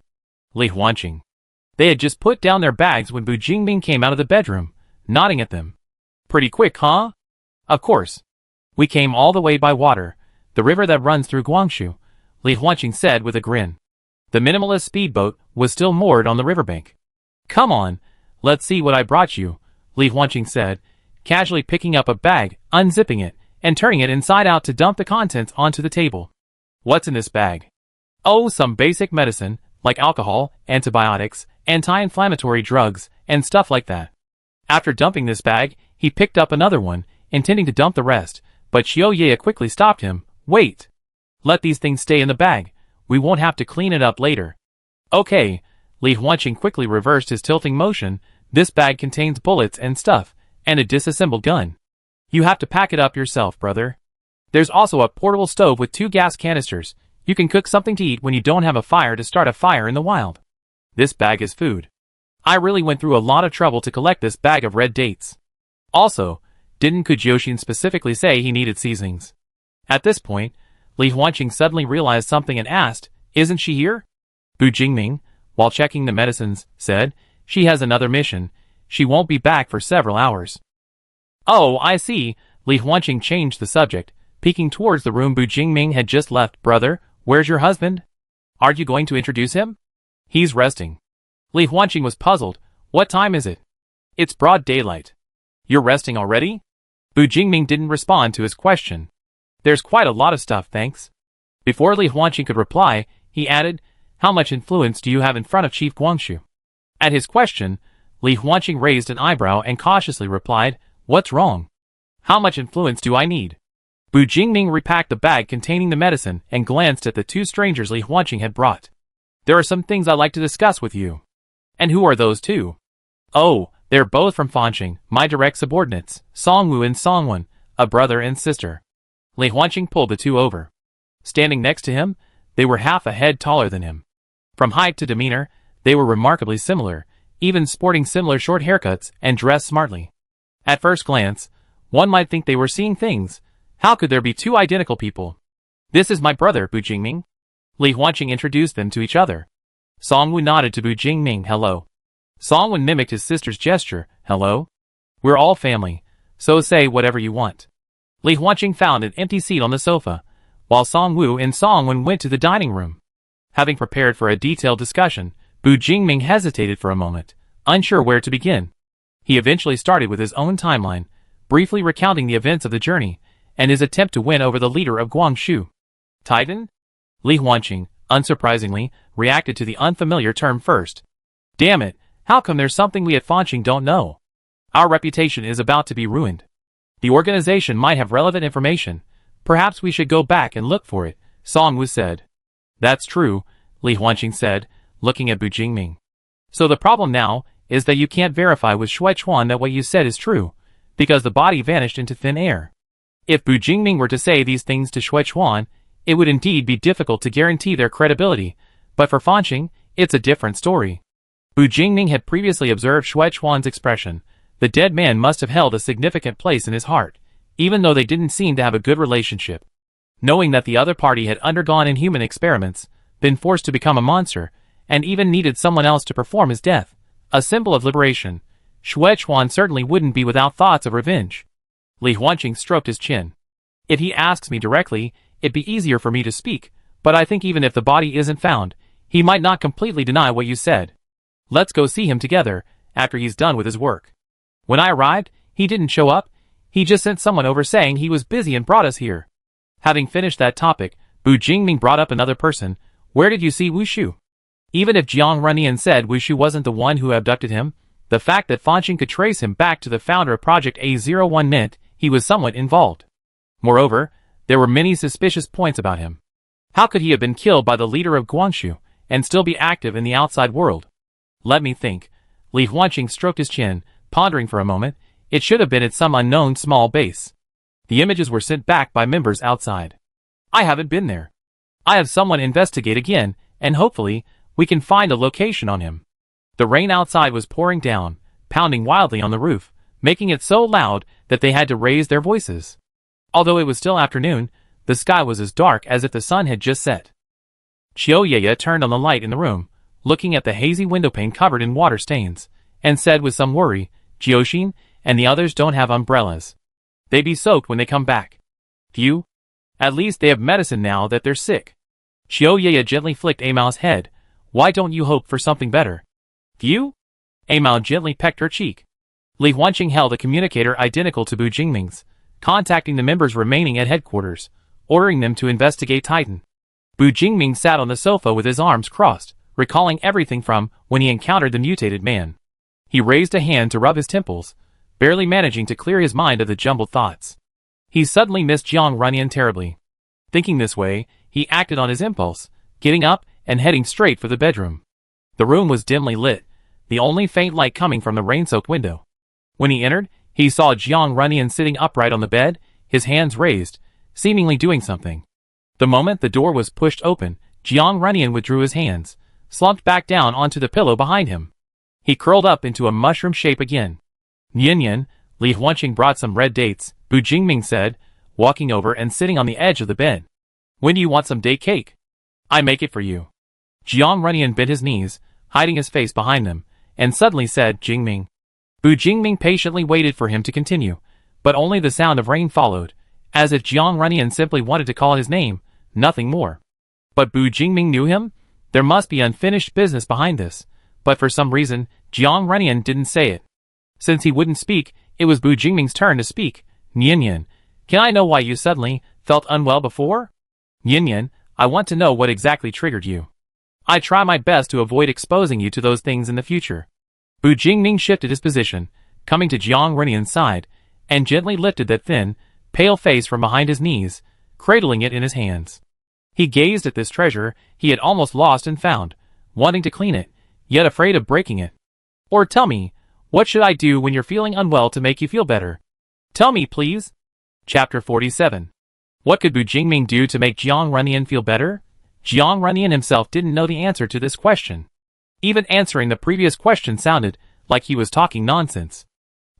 Li Huanqing. They had just put down their bags when Bu Jingming came out of the bedroom, nodding at them. "Pretty quick, huh?" "Of course. We came all the way by water, the river that runs through Guangshu," Li Huanqing said with a grin. The minimalist speedboat was still moored on the riverbank. "Come on, let's see what I brought you," Li Huanqing said, casually picking up a bag, unzipping it, and turning it inside out to dump the contents onto the table. "What's in this bag?" "Oh, some basic medicine, like alcohol, antibiotics, anti-inflammatory drugs, and stuff like that." After dumping this bag, he picked up another one, intending to dump the rest, but Qiu Yeye quickly stopped him. "Wait! Let these things stay in the bag. We won't have to clean it up later." "Okay." Li Huanqing quickly reversed his tilting motion. "This bag contains bullets and stuff, and a disassembled gun. You have to pack it up yourself, brother. There's also a portable stove with 2 gas canisters. You can cook something to eat when you don't have a fire to start a fire in the wild. This bag is food. I really went through a lot of trouble to collect this bag of red dates. Also, didn't Kujoshin specifically say he needed seasonings?" At this point, Li Huanqing suddenly realized something and asked, "Isn't she here?" Bu Jingming, while checking the medicines, said, "She has another mission. She won't be back for several hours." "Oh, I see." Li Huanqing changed the subject, peeking towards the room Bu Jingming had just left. "Brother, where's your husband? Aren't you going to introduce him?" "He's resting." Li Huanqing was puzzled. "What time is it?" "It's broad daylight." "You're resting already?" Bu Jingming didn't respond to his question. "There's quite a lot of stuff, thanks." Before Li Huanqing could reply, he added, "How much influence do you have in front of Chief Guangshu?" At his question, Li Huanqing raised an eyebrow and cautiously replied, "What's wrong? How much influence do I need?" Bu Jingming repacked the bag containing the medicine and glanced at the 2 strangers Li Huanqing had brought. "There are some things I'd like to discuss with you." "And who are those 2? "Oh, they're both from Fanqing, my direct subordinates, Songwu and Songwen, a brother and sister." Li Huanqing pulled the 2 over. Standing next to him, they were half a head taller than him. From height to demeanor, they were remarkably similar, even sporting similar short haircuts and dressed smartly. At first glance, one might think they were seeing things. How could there be 2 identical people? "This is my brother, Bu Jingming." Li Huanqing introduced them to each other. Songwu nodded to Bu Jingming. "Hello." Songwen mimicked his sister's gesture. "Hello. We're all family, so say whatever you want." Li Huanqing found an empty seat on the sofa, while Songwu and Songwen went to the dining room. Having prepared for a detailed discussion, Bu Jingming hesitated for a moment, unsure where to begin. He eventually started with his own timeline, briefly recounting the events of the journey, and his attempt to win over the leader of Guangshu. "Titan?" Li Huanqing, unsurprisingly, reacted to the unfamiliar term first. "Damn it, how come there's something we at Fanqing don't know? Our reputation is about to be ruined. The organization might have relevant information. Perhaps we should go back and look for it," Songwu said. "That's true," Li Huanqing said, looking at Bu Jingming. "So the problem now is that you can't verify with Shuaichuan that what you said is true, because the body vanished into thin air. If Bu Jingming were to say these things to Shuaichuan, it would indeed be difficult to guarantee their credibility, but for Fanqing, it's a different story." Bu Jingming had previously observed Shuaichuan's expression. The dead man must have held a significant place in his heart. even though they didn't seem to have a good relationship. Knowing that the other party had undergone inhuman experiments, been forced to become a monster, and even needed someone else to perform his death, a symbol of liberation, Xue Chuan certainly wouldn't be without thoughts of revenge. Li Huanqing stroked his chin. If he asks me directly, it'd be easier for me to speak, but I think even if the body isn't found, he might not completely deny what you said. Let's go see him together, after he's done with his work. When I arrived, he didn't show up. He just sent someone over saying he was busy and brought us here. Having finished that topic, Bu Jingming brought up another person. Where did you see Wu Shu? Even if Jiang Runyan said Wu Shu wasn't the one who abducted him, the fact that Fanqing could trace him back to the founder of Project A01 meant he was somewhat involved. Moreover, there were many suspicious points about him. How could he have been killed by the leader of Guangxu, and still be active in the outside world? Let me think. Li Huanqing stroked his chin, pondering for a moment. It should have been at some unknown small base. The images were sent back by members outside. I haven't been there. I have someone investigate again, and hopefully, we can find a location on him. The rain outside was pouring down, pounding wildly on the roof, making it so loud that they had to raise their voices. Although it was still afternoon, the sky was as dark as if the sun had just set. Qiu Yeye turned on the light in the room, looking at the hazy windowpane covered in water stains, and said with some worry, Jiuxin and the others don't have umbrellas. They be soaked when they come back. Phew. At least they have medicine now that they're sick. Qiu Yeye gently flicked Amao's head. Why don't you hope for something better? Phew? Amao gently pecked her cheek. Li Huanqing held a communicator identical to Bu Jingming's, contacting the members remaining at headquarters, ordering them to investigate Titan. Bu Jingming sat on the sofa with his arms crossed, recalling everything from when he encountered the mutated man. He raised a hand to rub his temples, barely managing to clear his mind of the jumbled thoughts. He suddenly missed Jiang Runyan terribly. Thinking this way, he acted on his impulse, getting up and heading straight for the bedroom. The room was dimly lit, the only faint light coming from the rain-soaked window. When he entered, he saw Jiang Runyan sitting upright on the bed, his hands raised, seemingly doing something. The moment the door was pushed open, Jiang Runyan withdrew his hands, slumped back down onto the pillow behind him. He curled up into a mushroom shape again. Nian, Li Huanqing brought some red dates, Bu Jingming said, walking over and sitting on the edge of the bed. When do you want some date cake? I make it for you. Jiang Runyan bent his knees, hiding his face behind them, and suddenly said, Jingming. Bu Jingming patiently waited for him to continue, but only the sound of rain followed, as if Jiang Runyan simply wanted to call his name, nothing more. But Bu Jingming knew him? There must be unfinished business behind this, but for some reason, Jiang Runyan didn't say it. Since he wouldn't speak, it was Bu Jingming's turn to speak. Nian, can I know why you suddenly felt unwell before? Nian, I want to know what exactly triggered you. I try my best to avoid exposing you to those things in the future. Bu Jingming shifted his position, coming to Jiang Runyan's side, and gently lifted that thin, pale face from behind his knees, cradling it in his hands. He gazed at this treasure he had almost lost and found, wanting to clean it, yet afraid of breaking it. Or tell me, what should I do when you're feeling unwell to make you feel better? Tell me, please. Chapter 47. What could Bu Jingming do to make Jiang Runyan feel better? Jiang Runyan himself didn't know the answer to this question. Even answering the previous question sounded like he was talking nonsense.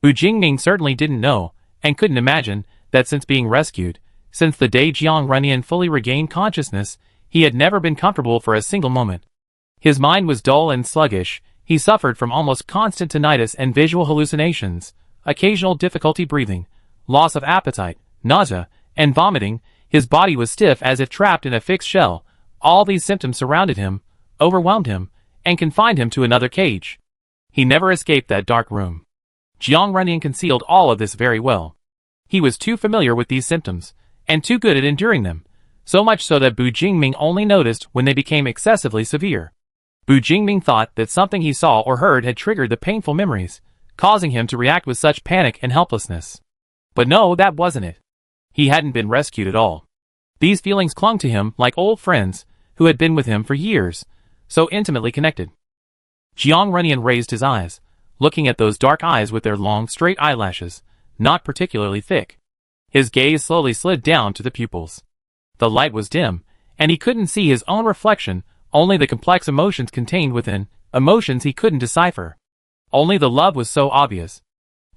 Bu Jingming certainly didn't know, and couldn't imagine, that since being rescued, since the day Jiang Runyan fully regained consciousness, he had never been comfortable for a single moment. His mind was dull and sluggish, he suffered from almost constant tinnitus and visual hallucinations, occasional difficulty breathing, loss of appetite, nausea, and vomiting. His body was stiff as if trapped in a fixed shell. All these symptoms surrounded him, overwhelmed him, and confined him to another cage. He never escaped that dark room. Jiang Runyan concealed all of this very well. He was too familiar with these symptoms, and too good at enduring them, so much so that Bu Jingming only noticed when they became excessively severe. Bu Jingming thought that something he saw or heard had triggered the painful memories, causing him to react with such panic and helplessness. But no, that wasn't it. He hadn't been rescued at all. These feelings clung to him like old friends, who had been with him for years, so intimately connected. Jiang Runyan raised his eyes, looking at those dark eyes with their long straight eyelashes, not particularly thick. His gaze slowly slid down to the pupils. The light was dim, and he couldn't see his own reflection, only the complex emotions contained within, emotions he couldn't decipher. Only the love was so obvious.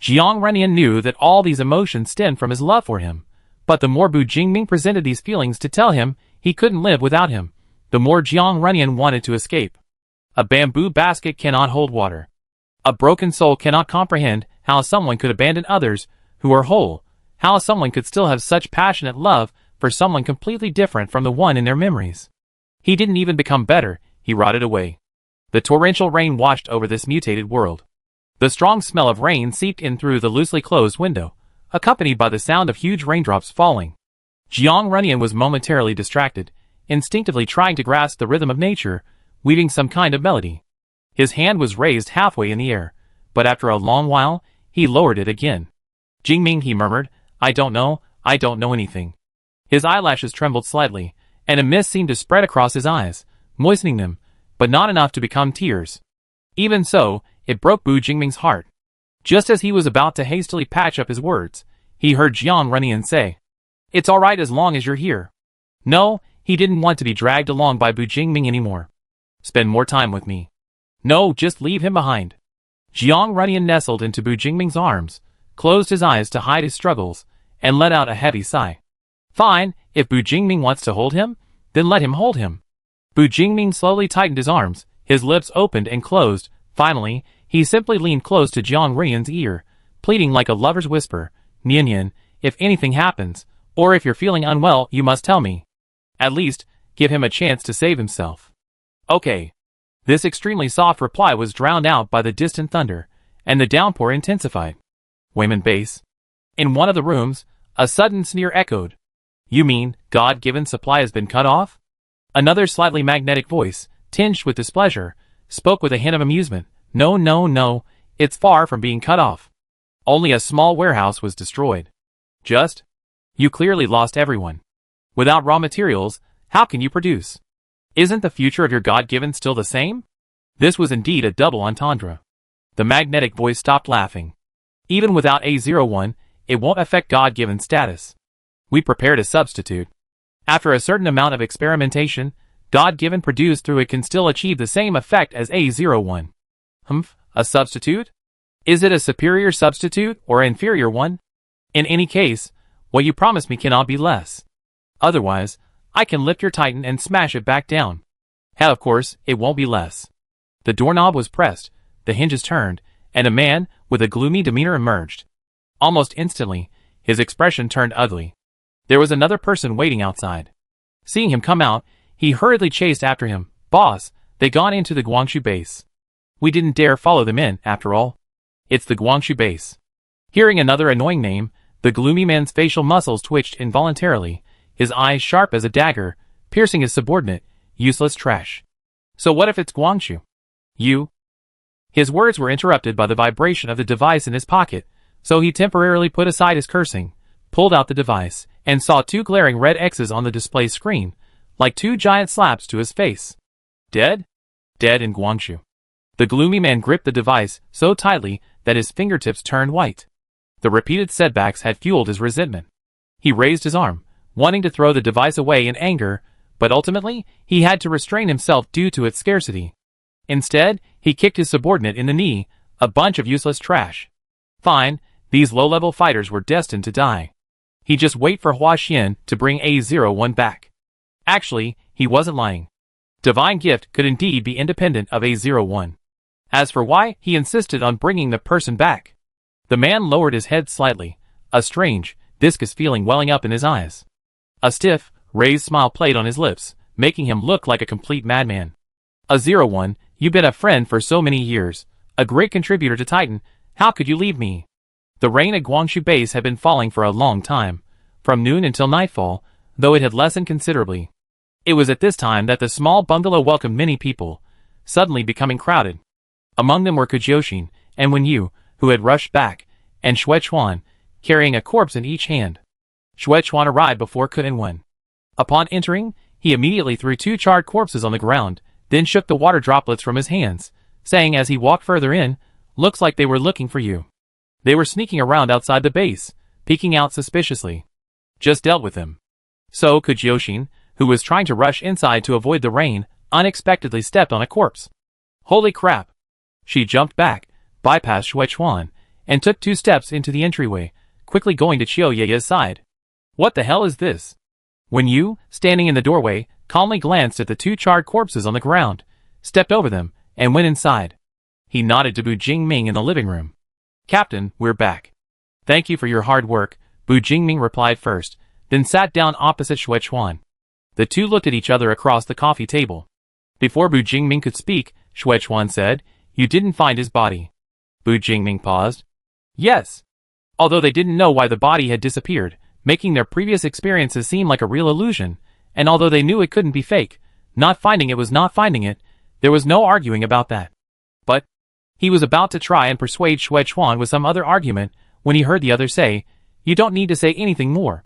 Jiang Renyan knew that all these emotions stemmed from his love for him, but the more Bu Jingming presented these feelings to tell him he couldn't live without him, the more Jiang Renyan wanted to escape. A bamboo basket cannot hold water. A broken soul cannot comprehend how someone could abandon others who are whole, how someone could still have such passionate love for someone completely different from the one in their memories. He didn't even become better, he rotted away. The torrential rain washed over this mutated world. The strong smell of rain seeped in through the loosely closed window, accompanied by the sound of huge raindrops falling. Jiang Renyan was momentarily distracted, instinctively trying to grasp the rhythm of nature, weaving some kind of melody. His hand was raised halfway in the air, but after a long while, he lowered it again. Jingming, he murmured, I don't know anything. His eyelashes trembled slightly, and a mist seemed to spread across his eyes, moistening them, but not enough to become tears. Even so, it broke Bu Jingming's heart. Just as he was about to hastily patch up his words, he heard Jiang Renyan say, It's all right as long as you're here. No, he didn't want to be dragged along by Bu Jingming anymore. Spend more time with me. No, just leave him behind. Jiang Renyan nestled into Bu Jingming's arms, closed his eyes to hide his struggles, and let out a heavy sigh. Fine, if Bu Jingming wants to hold him, then let him hold him. Bu Jingming slowly tightened his arms, his lips opened and closed. Finally, he simply leaned close to Jiang Renyan's ear, pleading like a lover's whisper, Nian, if anything happens, or if you're feeling unwell, you must tell me. At least, give him a chance to save himself. Okay. This extremely soft reply was drowned out by the distant thunder, and the downpour intensified. Wayman Base. In one of the rooms, a sudden sneer echoed. You mean, God-given supply has been cut off? Another slightly magnetic voice, tinged with displeasure, spoke with a hint of amusement. No, it's far from being cut off. Only a small warehouse was destroyed. Just? You clearly lost everyone. Without raw materials, how can you produce? Isn't the future of your God-given still the same? This was indeed a double entendre. The magnetic voice stopped laughing. Even without A01, it won't affect God-given status. We prepared a substitute. After a certain amount of experimentation, God-given produced through it can still achieve the same effect as A01. A substitute? Is it a superior substitute or an inferior one? In any case, what you promised me cannot be less. Otherwise, I can lift your Titan and smash it back down. Hell, of course, it won't be less. The doorknob was pressed, the hinges turned, and a man with a gloomy demeanor emerged. Almost instantly, his expression turned ugly. There was another person waiting outside. Seeing him come out, he hurriedly chased after him. Boss, they gone into the Guangxu base. We didn't dare follow them in, after all. It's the Guangxu base. Hearing another annoying name, the gloomy man's facial muscles twitched involuntarily, his eyes sharp as a dagger, piercing his subordinate. Useless trash. So what if it's Guangxu? You? His words were interrupted by the vibration of the device in his pocket, so he temporarily put aside his cursing, pulled out the device, and saw two glaring red X's on the display screen, like two giant slaps to his face. Dead? Dead in Guangxu. The gloomy man gripped the device so tightly that his fingertips turned white. The repeated setbacks had fueled his resentment. He raised his arm, wanting to throw the device away in anger, but ultimately, he had to restrain himself due to its scarcity. Instead, he kicked his subordinate in the knee, a bunch of useless trash. Fine, these low-level fighters were destined to die. He'd just wait for Hua Xian to bring A01 back. Actually, he wasn't lying. Divine Gift could indeed be independent of A01. As for why he insisted on bringing the person back, the man lowered his head slightly, a strange, viscous feeling welling up in his eyes. A stiff, raised smile played on his lips, making him look like a complete madman. A01, you've been a friend for so many years, a great contributor to Titan, how could you leave me? The rain at Guangxu base had been falling for a long time, from noon until nightfall, though it had lessened considerably. It was at this time that the small bungalow welcomed many people, suddenly becoming crowded. Among them were Kujoshin and Wenyu, who had rushed back, and Xuechuan, carrying a corpse in each hand. Xuechuan arrived before Kuan. Upon entering, he immediately threw two charred corpses on the ground, then shook the water droplets from his hands, saying as he walked further in, looks like they were looking for you. They were sneaking around outside the base, peeking out suspiciously. Just dealt with them. So Kujoshin, who was trying to rush inside to avoid the rain, unexpectedly stepped on a corpse. Holy crap! She jumped back, bypassed Xuechuan, and took 2 steps into the entryway, quickly going to Qiu Ye's side. What the hell is this? When Yu, standing in the doorway, calmly glanced at the 2 charred corpses on the ground, stepped over them, and went inside. He nodded to Bu Jingming in the living room. Captain, we're back. Thank you for your hard work, Bu Jingming replied first, then sat down opposite Xuechuan. The two looked at each other across the coffee table. Before Bu Jingming could speak, Xuechuan said, You didn't find his body. Bu Jingming paused. Yes. Although they didn't know why the body had disappeared, making their previous experiences seem like a real illusion, and although they knew it couldn't be fake, not finding it was not finding it, there was no arguing about that. But he was about to try and persuade Xuechuan with some other argument when he heard the other say, You don't need to say anything more.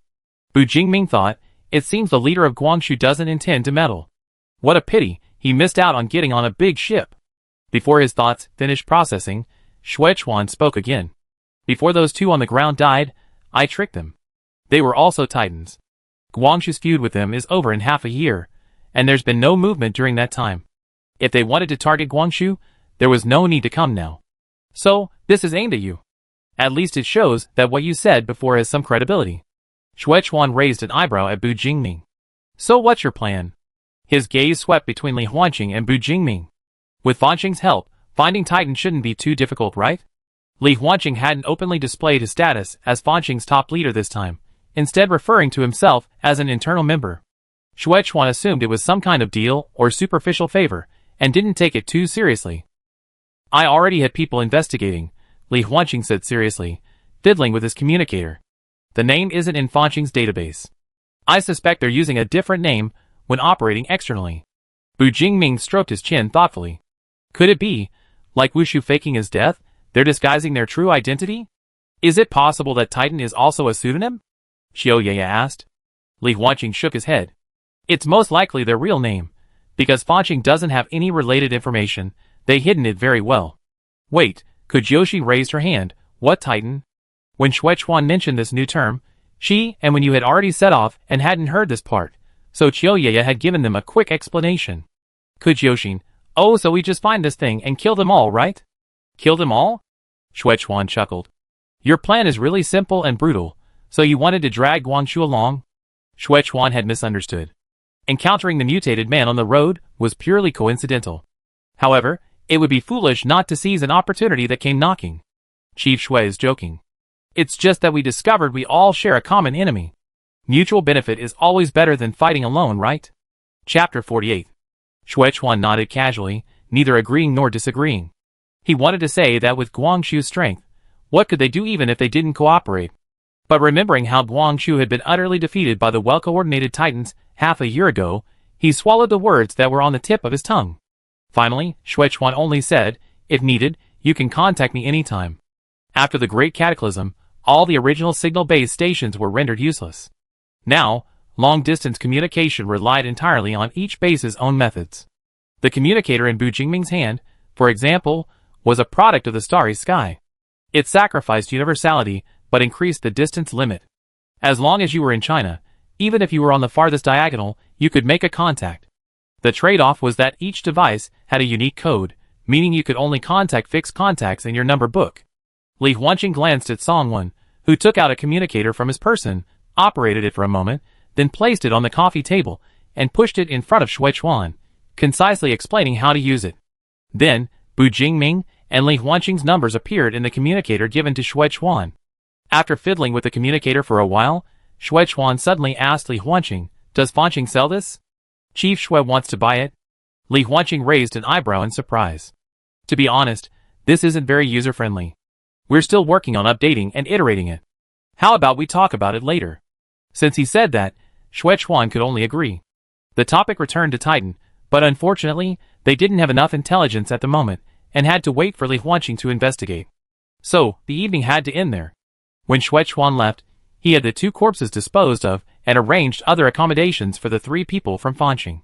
Bu Jingming thought, It seems the leader of Guangxu doesn't intend to meddle. What a pity, he missed out on getting on a big ship. Before his thoughts finished processing, Xuechuan spoke again. Before those 2 on the ground died, I tricked them. They were also Titans. Guangxu's feud with them is over in half a year, and there's been no movement during that time. If they wanted to target Guangxu, there was no need to come now. So, this is aimed at you. At least it shows that what you said before has some credibility. Xuechuan raised an eyebrow at Bu Jingming. So what's your plan? His gaze swept between Li Huanqing and Bu Jingming. With Fanqing's help, finding Titan shouldn't be too difficult, right? Li Huanqing hadn't openly displayed his status as Fanqing's top leader this time, instead referring to himself as an internal member. Xuechuan assumed it was some kind of deal or superficial favor, and didn't take it too seriously. I already had people investigating, Li Huanqing said seriously, fiddling with his communicator. The name isn't in Fanqing's database. I suspect they're using a different name when operating externally. Bu Jingming stroked his chin thoughtfully. Could it be, like Wushu faking his death, they're disguising their true identity? Is it possible that Titan is also a pseudonym? Qiu Ye asked. Li Huanqing shook his head. It's most likely their real name. Because Fanqing doesn't have any related information, they hidden it very well. Wait, could Yoshi raise her hand? What Titan? When Xuechuan mentioned this new term, she and when you had already set off and hadn't heard this part, so Qiu Ye had given them a quick explanation. Could Yoshin, oh so we just find this thing and kill them all, right? Kill them all? Xuechuan chuckled. Your plan is really simple and brutal, so you wanted to drag Guangxu along? Xuechuan had misunderstood. Encountering the mutated man on the road was purely coincidental. However, it would be foolish not to seize an opportunity that came knocking. Chief Shui is joking. It's just that we discovered we all share a common enemy. Mutual benefit is always better than fighting alone, right? Chapter 48. Xuechuan nodded casually, neither agreeing nor disagreeing. He wanted to say that with Guangxu's strength, what could they do even if they didn't cooperate? But remembering how Guangxu had been utterly defeated by the well-coordinated Titans half a year ago, he swallowed the words that were on the tip of his tongue. Finally, Xuechuan only said, If needed, you can contact me anytime. After the Great Cataclysm, all the original signal-based stations were rendered useless. Now, long-distance communication relied entirely on each base's own methods. The communicator in Bu Jingming's hand, for example, was a product of the starry sky. It sacrificed universality, but increased the distance limit. As long as you were in China, even if you were on the farthest diagonal, you could make a contact. The trade-off was that each device had a unique code, meaning you could only contact fixed contacts in your number book. Li Huanqing glanced at Songwon, who took out a communicator from his person, operated it for a moment, then placed it on the coffee table, and pushed it in front of Xuechuan, concisely explaining how to use it. Then, Bu Jingming and Li Huanqing's numbers appeared in the communicator given to Xuechuan. After fiddling with the communicator for a while, Xuechuan suddenly asked Li Huanqing, Does Fanqing sell this? Chief Shui wants to buy it? Li Huanqing raised an eyebrow in surprise. To be honest, this isn't very user-friendly. We're still working on updating and iterating it. How about we talk about it later? Since he said that, Xuechuan could only agree. The topic returned to Titan, but unfortunately, they didn't have enough intelligence at the moment, and had to wait for Li Huanqing to investigate. So, the evening had to end there. When Xuechuan left, he had the 2 corpses disposed of, and arranged other accommodations for the 3 people from Fanqing.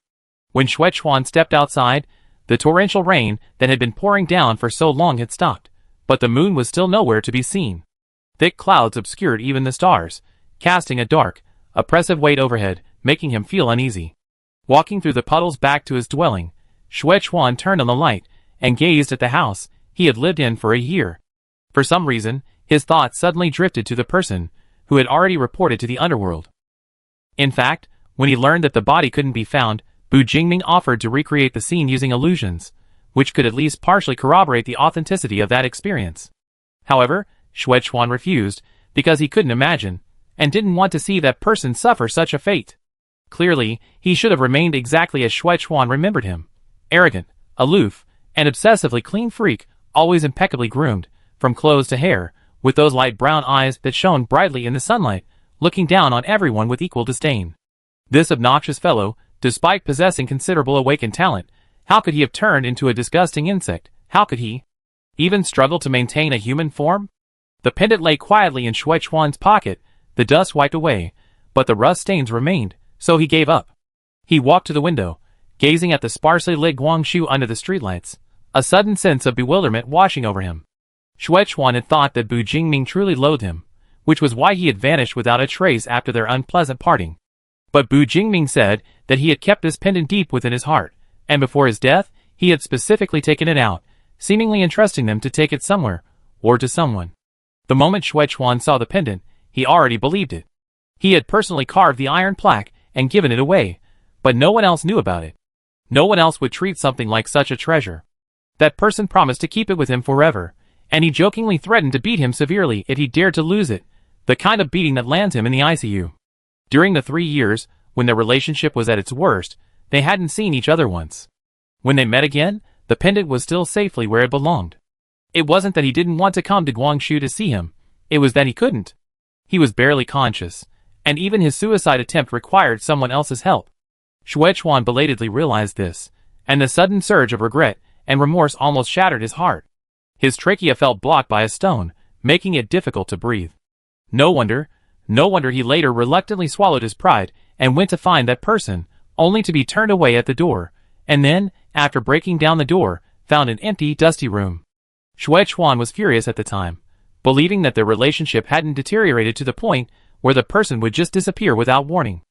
When Xuechuan stepped outside, the torrential rain that had been pouring down for so long had stopped, but the moon was still nowhere to be seen. Thick clouds obscured even the stars, casting a dark, oppressive weight overhead, making him feel uneasy. Walking through the puddles back to his dwelling, Xuechuan turned on the light, and gazed at the house he had lived in for a year. For some reason, his thoughts suddenly drifted to the person who had already reported to the underworld. In fact, when he learned that the body couldn't be found, Bu Jingming offered to recreate the scene using illusions, which could at least partially corroborate the authenticity of that experience. However, Xuechuan refused, because he couldn't imagine, and didn't want to see that person suffer such a fate. Clearly, he should have remained exactly as Xuechuan remembered him. Arrogant, aloof, and obsessively clean freak, always impeccably groomed, from clothes to hair, with those light brown eyes that shone brightly in the sunlight, looking down on everyone with equal disdain. This obnoxious fellow, despite possessing considerable awakened talent, how could he have turned into a disgusting insect? How could he even struggle to maintain a human form? The pendant lay quietly in Xuechuan's pocket, the dust wiped away, but the rust stains remained, so he gave up. He walked to the window, gazing at the sparsely lit Guangxu under the streetlights, a sudden sense of bewilderment washing over him. Xuechuan had thought that Bu Jingming truly loathed him, which was why he had vanished without a trace after their unpleasant parting. But Bu Jingming said that he had kept this pendant deep within his heart, and before his death, he had specifically taken it out, seemingly entrusting them to take it somewhere, or to someone. The moment Xuechuan saw the pendant, he already believed it. He had personally carved the iron plaque and given it away, but no one else knew about it. No one else would treat something like such a treasure. That person promised to keep it with him forever, and he jokingly threatened to beat him severely if he dared to lose it, the kind of beating that lands him in the ICU. During the 3 years, when their relationship was at its worst, they hadn't seen each other once. When they met again, the pendant was still safely where it belonged. It wasn't that he didn't want to come to Guangxu to see him, it was that he couldn't. He was barely conscious, and even his suicide attempt required someone else's help. Xuechuan belatedly realized this, and the sudden surge of regret and remorse almost shattered his heart. His trachea felt blocked by a stone, making it difficult to breathe. No wonder he later reluctantly swallowed his pride and went to find that person, only to be turned away at the door, and then, after breaking down the door, found an empty, dusty room. Xuechuan was furious at the time, believing that their relationship hadn't deteriorated to the point where the person would just disappear without warning.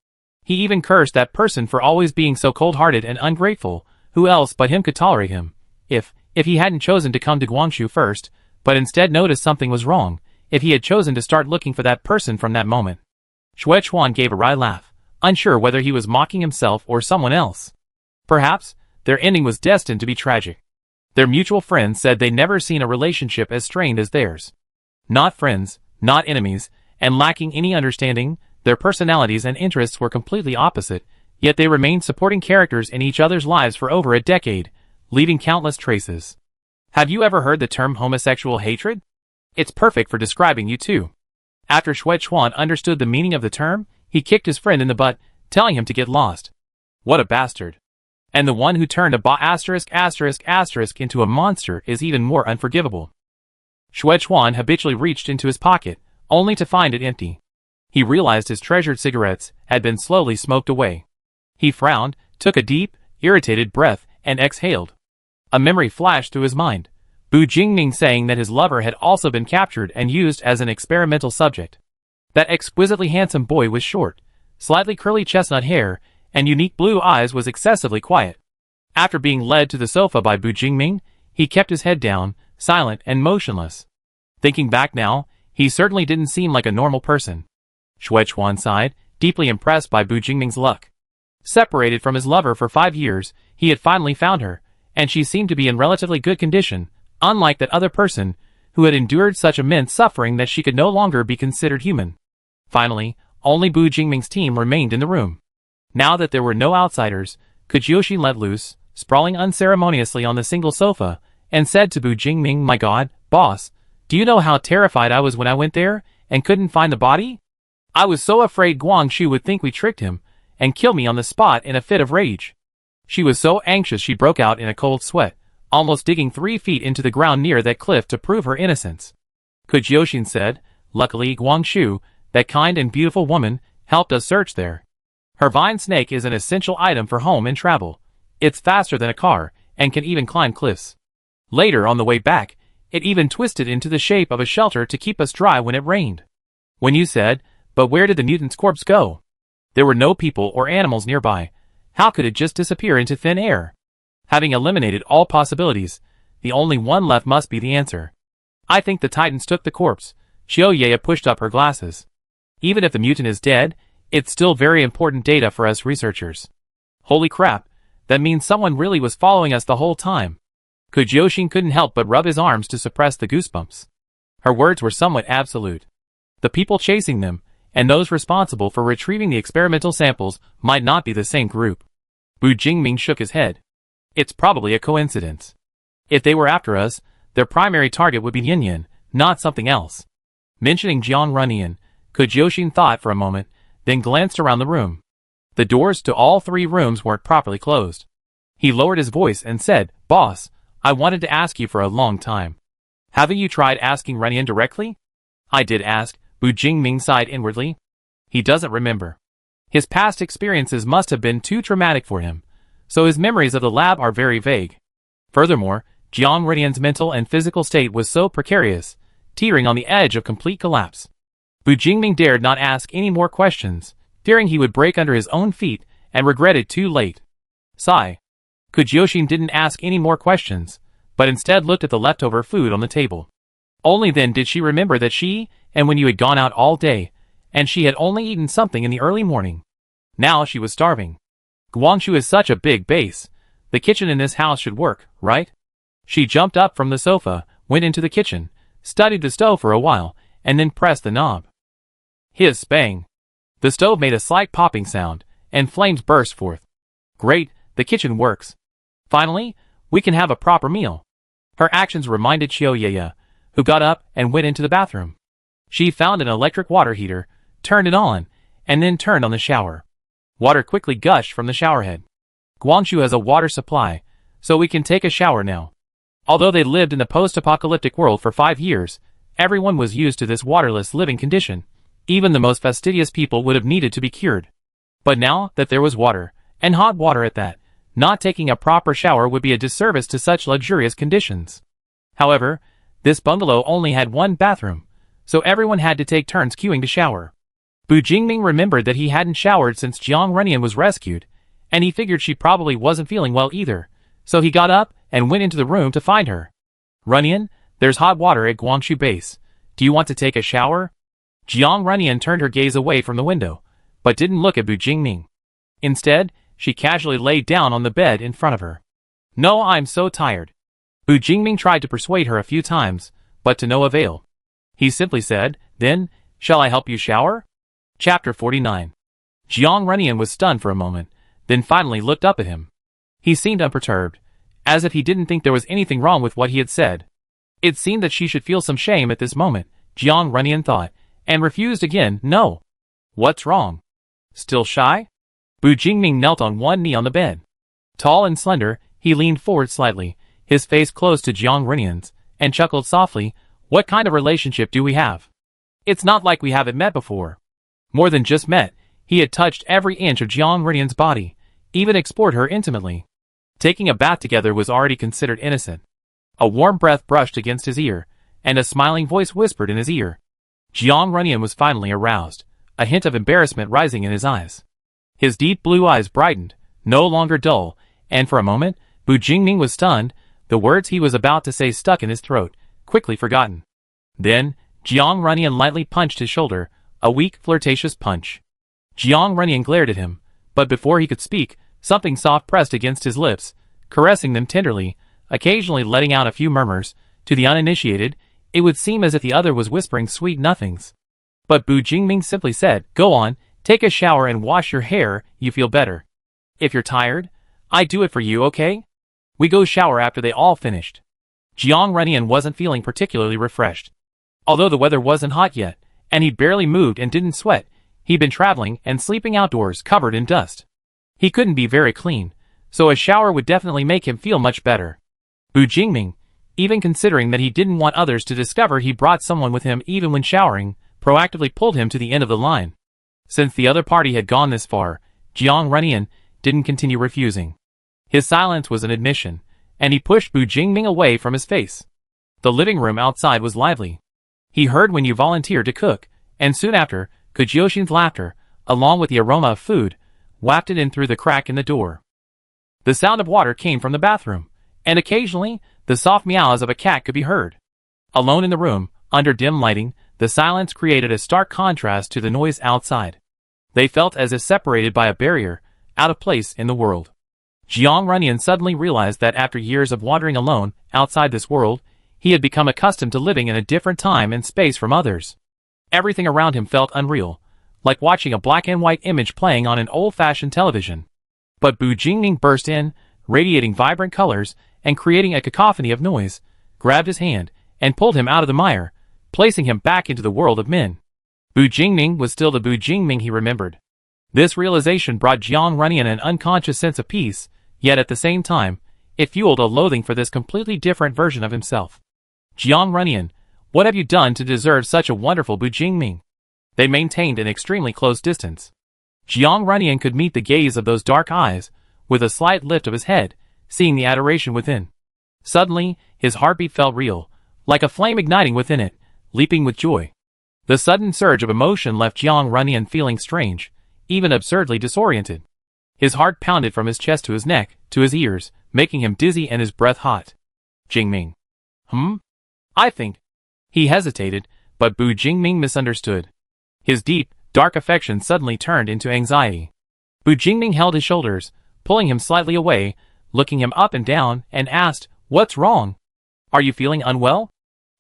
He even cursed that person for always being so cold-hearted and ungrateful. Who else but him could tolerate him? If he hadn't chosen to come to Guangxu first, but instead noticed something was wrong, if he had chosen to start looking for that person from that moment. Xuechuan gave a wry laugh, unsure whether he was mocking himself or someone else. Perhaps their ending was destined to be tragic. Their mutual friends said they'd never seen a relationship as strained as theirs. Not friends, not enemies, and lacking any understanding, their personalities and interests were completely opposite, yet they remained supporting characters in each other's lives for over a decade, leaving countless traces. Have you ever heard the term homosexual hatred? It's perfect for describing you two. After Xuechuan understood the meaning of the term, he kicked his friend in the butt, telling him to get lost. What a bastard. And the one who turned a into a monster is even more unforgivable. Xuechuan habitually reached into his pocket, only to find it empty. He realized his treasured cigarettes had been slowly smoked away. He frowned, took a deep, irritated breath, and exhaled. A memory flashed through his mind. Bu Jingming saying that his lover had also been captured and used as an experimental subject. That exquisitely handsome boy with short, slightly curly chestnut hair, and unique blue eyes was excessively quiet. After being led to the sofa by Bu Jingming, he kept his head down, silent and motionless. Thinking back now, he certainly didn't seem like a normal person. Xuechuan sighed, deeply impressed by Bu Jingming's luck. Separated from his lover for 5 years, he had finally found her, and she seemed to be in relatively good condition, unlike that other person, who had endured such immense suffering that she could no longer be considered human. Finally, only Bu Jingming's team remained in the room. Now that there were no outsiders, Kujioshi let loose, sprawling unceremoniously on the single sofa, and said to Bu Jingming, "My God, boss, do you know how terrified I was when I went there, and couldn't find the body? I was so afraid Guangxu would think we tricked him, and kill me on the spot in a fit of rage." She was so anxious she broke out in a cold sweat, almost digging 3 feet into the ground near that cliff to prove her innocence. Kujioshi said, "Luckily Guangxu, that kind and beautiful woman, helped us search there. Her vine snake is an essential item for home and travel. It's faster than a car, and can even climb cliffs. Later on the way back, it even twisted into the shape of a shelter to keep us dry when it rained." When you said, "But where did the mutant's corpse go?" There were no people or animals nearby. How could it just disappear into thin air? Having eliminated all possibilities, the only one left must be the answer. I think the Titans took the corpse. Xiaoyea pushed up her glasses. Even if the mutant is dead, it's still very important data for us researchers. Holy crap, that means someone really was following us the whole time. Kujoshin couldn't help but rub his arms to suppress the goosebumps. Her words were somewhat absolute. The people chasing them, and those responsible for retrieving the experimental samples, might not be the same group. Bu Jingming shook his head. It's probably a coincidence. If they were after us, their primary target would be Yin, not something else. Mentioning Jiang Runyan, Kujoshin thought for a moment, then glanced around the room. The doors to all 3 rooms weren't properly closed. He lowered his voice and said, "Boss, I wanted to ask you for a long time. Haven't you tried asking Runyan directly?" "I did ask," Bu Jingming sighed inwardly. He doesn't remember. His past experiences must have been too traumatic for him, so his memories of the lab are very vague. Furthermore, Jiang Runyan's mental and physical state was so precarious, teetering on the edge of complete collapse. Bu Jingming dared not ask any more questions, fearing he would break under his own feet, and regretted too late. Sigh. Kujoshin didn't ask any more questions, but instead looked at the leftover food on the table. Only then did she remember that she and Wenyu had gone out all day, and she had only eaten something in the early morning. Now she was starving. Guangzhou is such a big base. The kitchen in this house should work, right? She jumped up from the sofa, went into the kitchen, studied the stove for a while, and then pressed the knob. Hiss, bang. The stove made a slight popping sound, and flames burst forth. Great, the kitchen works. Finally, we can have a proper meal. Her actions reminded Xiaoyea, who got up and went into the bathroom. She found an electric water heater, turned it on, and then turned on the shower. Water quickly gushed from the showerhead. Guangzhou has a water supply, so we can take a shower now. Although they lived in the post-apocalyptic world for 5 years, everyone was used to this waterless living condition. Even the most fastidious people would have needed to be cured. But now that there was water, and hot water at that, not taking a proper shower would be a disservice to such luxurious conditions. However, this bungalow only had 1 bathroom, so everyone had to take turns queuing to shower. Bu Jingming remembered that he hadn't showered since Jiang Runyan was rescued, and he figured she probably wasn't feeling well either, so he got up and went into the room to find her. "Runyan, there's hot water at Guangzhou base. Do you want to take a shower?" Jiang Runyan turned her gaze away from the window, but didn't look at Bu Jingming. Instead, she casually laid down on the bed in front of her. "No, I'm so tired." Bu Jingming tried to persuade her a few times, but to no avail. He simply said, "Then, shall I help you shower?" Chapter 49. Jiang Runyan was stunned for a moment, then finally looked up at him. He seemed unperturbed, as if he didn't think there was anything wrong with what he had said. It seemed that she should feel some shame at this moment, Jiang Runyan thought, and refused again. "No." "What's wrong? Still shy?" Bu Jingming knelt on one knee on the bed. Tall and slender, he leaned forward slightly, his face close to Jiang Runyan's, and chuckled softly. "What kind of relationship do we have? It's not like we haven't met before." More than just met, he had touched every inch of Jiang Runyan's body, even explored her intimately. Taking a bath together was already considered innocent. A warm breath brushed against his ear, and a smiling voice whispered in his ear. Jiang Runyan was finally aroused, a hint of embarrassment rising in his eyes. His deep blue eyes brightened, no longer dull, and for a moment, Bu Jingming was stunned, the words he was about to say stuck in his throat, quickly forgotten. Then, Jiang Runyan lightly punched his shoulder, a weak, flirtatious punch. Jiang Runyan glared at him, but before he could speak, something soft pressed against his lips, caressing them tenderly, occasionally letting out a few murmurs. To the uninitiated, it would seem as if the other was whispering sweet nothings. But Bu Jingming simply said, "Go on, take a shower and wash your hair, you feel better. If you're tired, I do it for you, okay?" We go shower after they all finished. Jiang Runyan wasn't feeling particularly refreshed. Although the weather wasn't hot yet, and he barely moved and didn't sweat, he'd been traveling and sleeping outdoors covered in dust. He couldn't be very clean, so a shower would definitely make him feel much better. Bu Jingming, even considering that he didn't want others to discover he brought someone with him even when showering, proactively pulled him to the end of the line. Since the other party had gone this far, Jiang Runyan didn't continue refusing. His silence was an admission, and he pushed Bu Jingming away from his face. The living room outside was lively. He heard when you volunteered to cook, and soon after, Kujoshin's laughter, along with the aroma of food, wafted in through the crack in the door. The sound of water came from the bathroom, and occasionally, the soft meows of a cat could be heard. Alone in the room, under dim lighting, the silence created a stark contrast to the noise outside. They felt as if separated by a barrier, out of place in the world. Jiang Runyan suddenly realized that after years of wandering alone, outside this world, he had become accustomed to living in a different time and space from others. Everything around him felt unreal, like watching a black and white image playing on an old-fashioned television. But Bu Jingming burst in, radiating vibrant colors, and creating a cacophony of noise, grabbed his hand, and pulled him out of the mire, placing him back into the world of men. Bu Jingming was still the Bu Jingming he remembered. This realization brought Jiang Runyan an unconscious sense of peace, yet at the same time, it fueled a loathing for this completely different version of himself. Jiang Runyan, what have you done to deserve such a wonderful Bu Jingming? They maintained an extremely close distance. Jiang Runyan could meet the gaze of those dark eyes, with a slight lift of his head, seeing the adoration within. Suddenly, his heartbeat felt real, like a flame igniting within it, leaping with joy. The sudden surge of emotion left Jiang Runyan feeling strange, even absurdly disoriented. His heart pounded from his chest to his neck, to his ears, making him dizzy and his breath hot. Jingming. I think. He hesitated, but Bu Jingming misunderstood. His deep, dark affection suddenly turned into anxiety. Bu Jingming held his shoulders, pulling him slightly away, looking him up and down, and asked, "What's wrong? Are you feeling unwell?"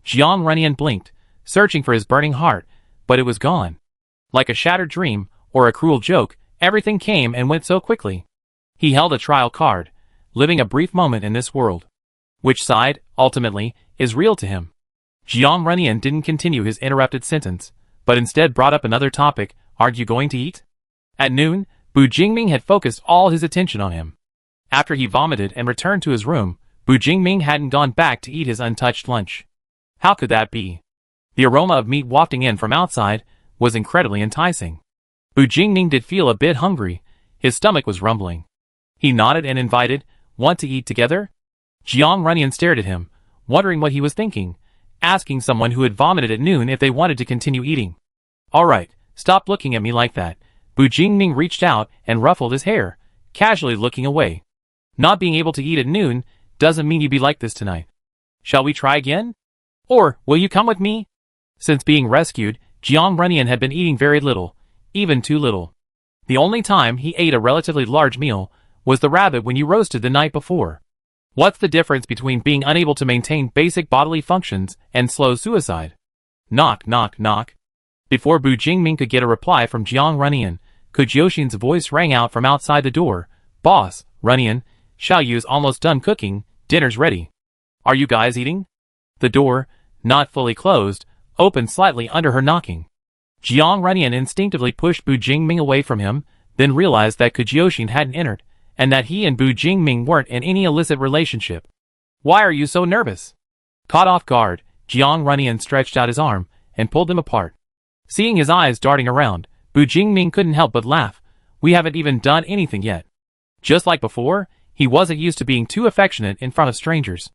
Jiang Runyan blinked, searching for his burning heart, but it was gone. Like a shattered dream, or a cruel joke, everything came and went so quickly. He held a trial card, living a brief moment in this world. Which side, ultimately, is real to him? Jiang Runyan didn't continue his interrupted sentence, but instead brought up another topic. Aren't you going to eat? At noon, Bu Jingming had focused all his attention on him. After he vomited and returned to his room, Bu Jingming hadn't gone back to eat his untouched lunch. How could that be? The aroma of meat wafting in from outside was incredibly enticing. Bu Jingming did feel a bit hungry. His stomach was rumbling. He nodded and invited, "Want to eat together?" Jiang Runyan stared at him, wondering what he was thinking, asking someone who had vomited at noon if they wanted to continue eating. "Alright, stop looking at me like that." Bu Jingming reached out and ruffled his hair, casually looking away. "Not being able to eat at noon doesn't mean you'd be like this tonight. Shall we try again? Or will you come with me?" Since being rescued, Jiang Runyan had been eating very little, even too little. The only time he ate a relatively large meal was the rabbit when you roasted the night before. What's the difference between being unable to maintain basic bodily functions and slow suicide? Knock, knock, knock. Before Bu Jingming could get a reply from Jiang Runyan, Kujyoshin's voice rang out from outside the door. "Boss, Runyan, Xiaoyu's almost done cooking, dinner's ready. Are you guys eating?" The door, not fully closed, opened slightly under her knocking. Jiang Runyan instinctively pushed Bu Jingming away from him, then realized that Kujyoshin hadn't entered, and that he and Bu Jingming weren't in any illicit relationship. "Why are you so nervous?" Caught off guard, Jiang Runyan stretched out his arm and pulled them apart. Seeing his eyes darting around, Bu Jingming couldn't help but laugh. "We haven't even done anything yet." Just like before, he wasn't used to being too affectionate in front of strangers.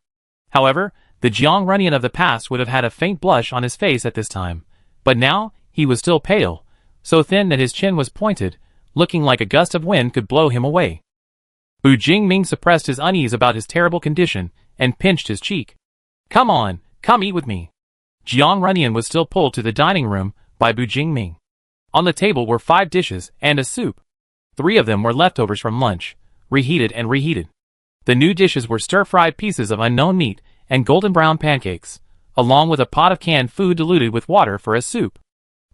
However, the Jiang Runyan of the past would have had a faint blush on his face at this time, but now he was still pale, so thin that his chin was pointed, looking like a gust of wind could blow him away. Bu Jingming suppressed his unease about his terrible condition and pinched his cheek. "Come on, come eat with me." Jiang Runyan was still pulled to the dining room by Bu Jingming. On the table were 5 dishes and a soup. 3 of them were leftovers from lunch, reheated and reheated. The new dishes were stir-fried pieces of unknown meat and golden brown pancakes, along with a pot of canned food diluted with water for a soup.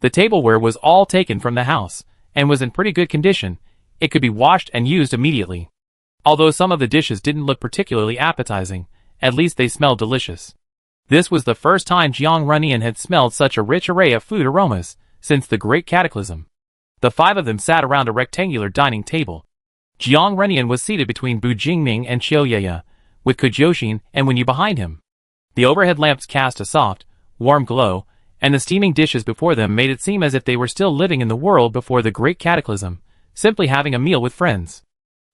The tableware was all taken from the house, and was in pretty good condition. It could be washed and used immediately. Although some of the dishes didn't look particularly appetizing, at least they smelled delicious. This was the first time Jiang Runyan had smelled such a rich array of food aromas since the Great Cataclysm. The 5 of them sat around a rectangular dining table. Jiang Runyan was seated between Bu Jingming and Xiaoyaya, with Kujyoshin and Wenyu behind him. The overhead lamps cast a soft, warm glow, and the steaming dishes before them made it seem as if they were still living in the world before the Great Cataclysm, simply having a meal with friends.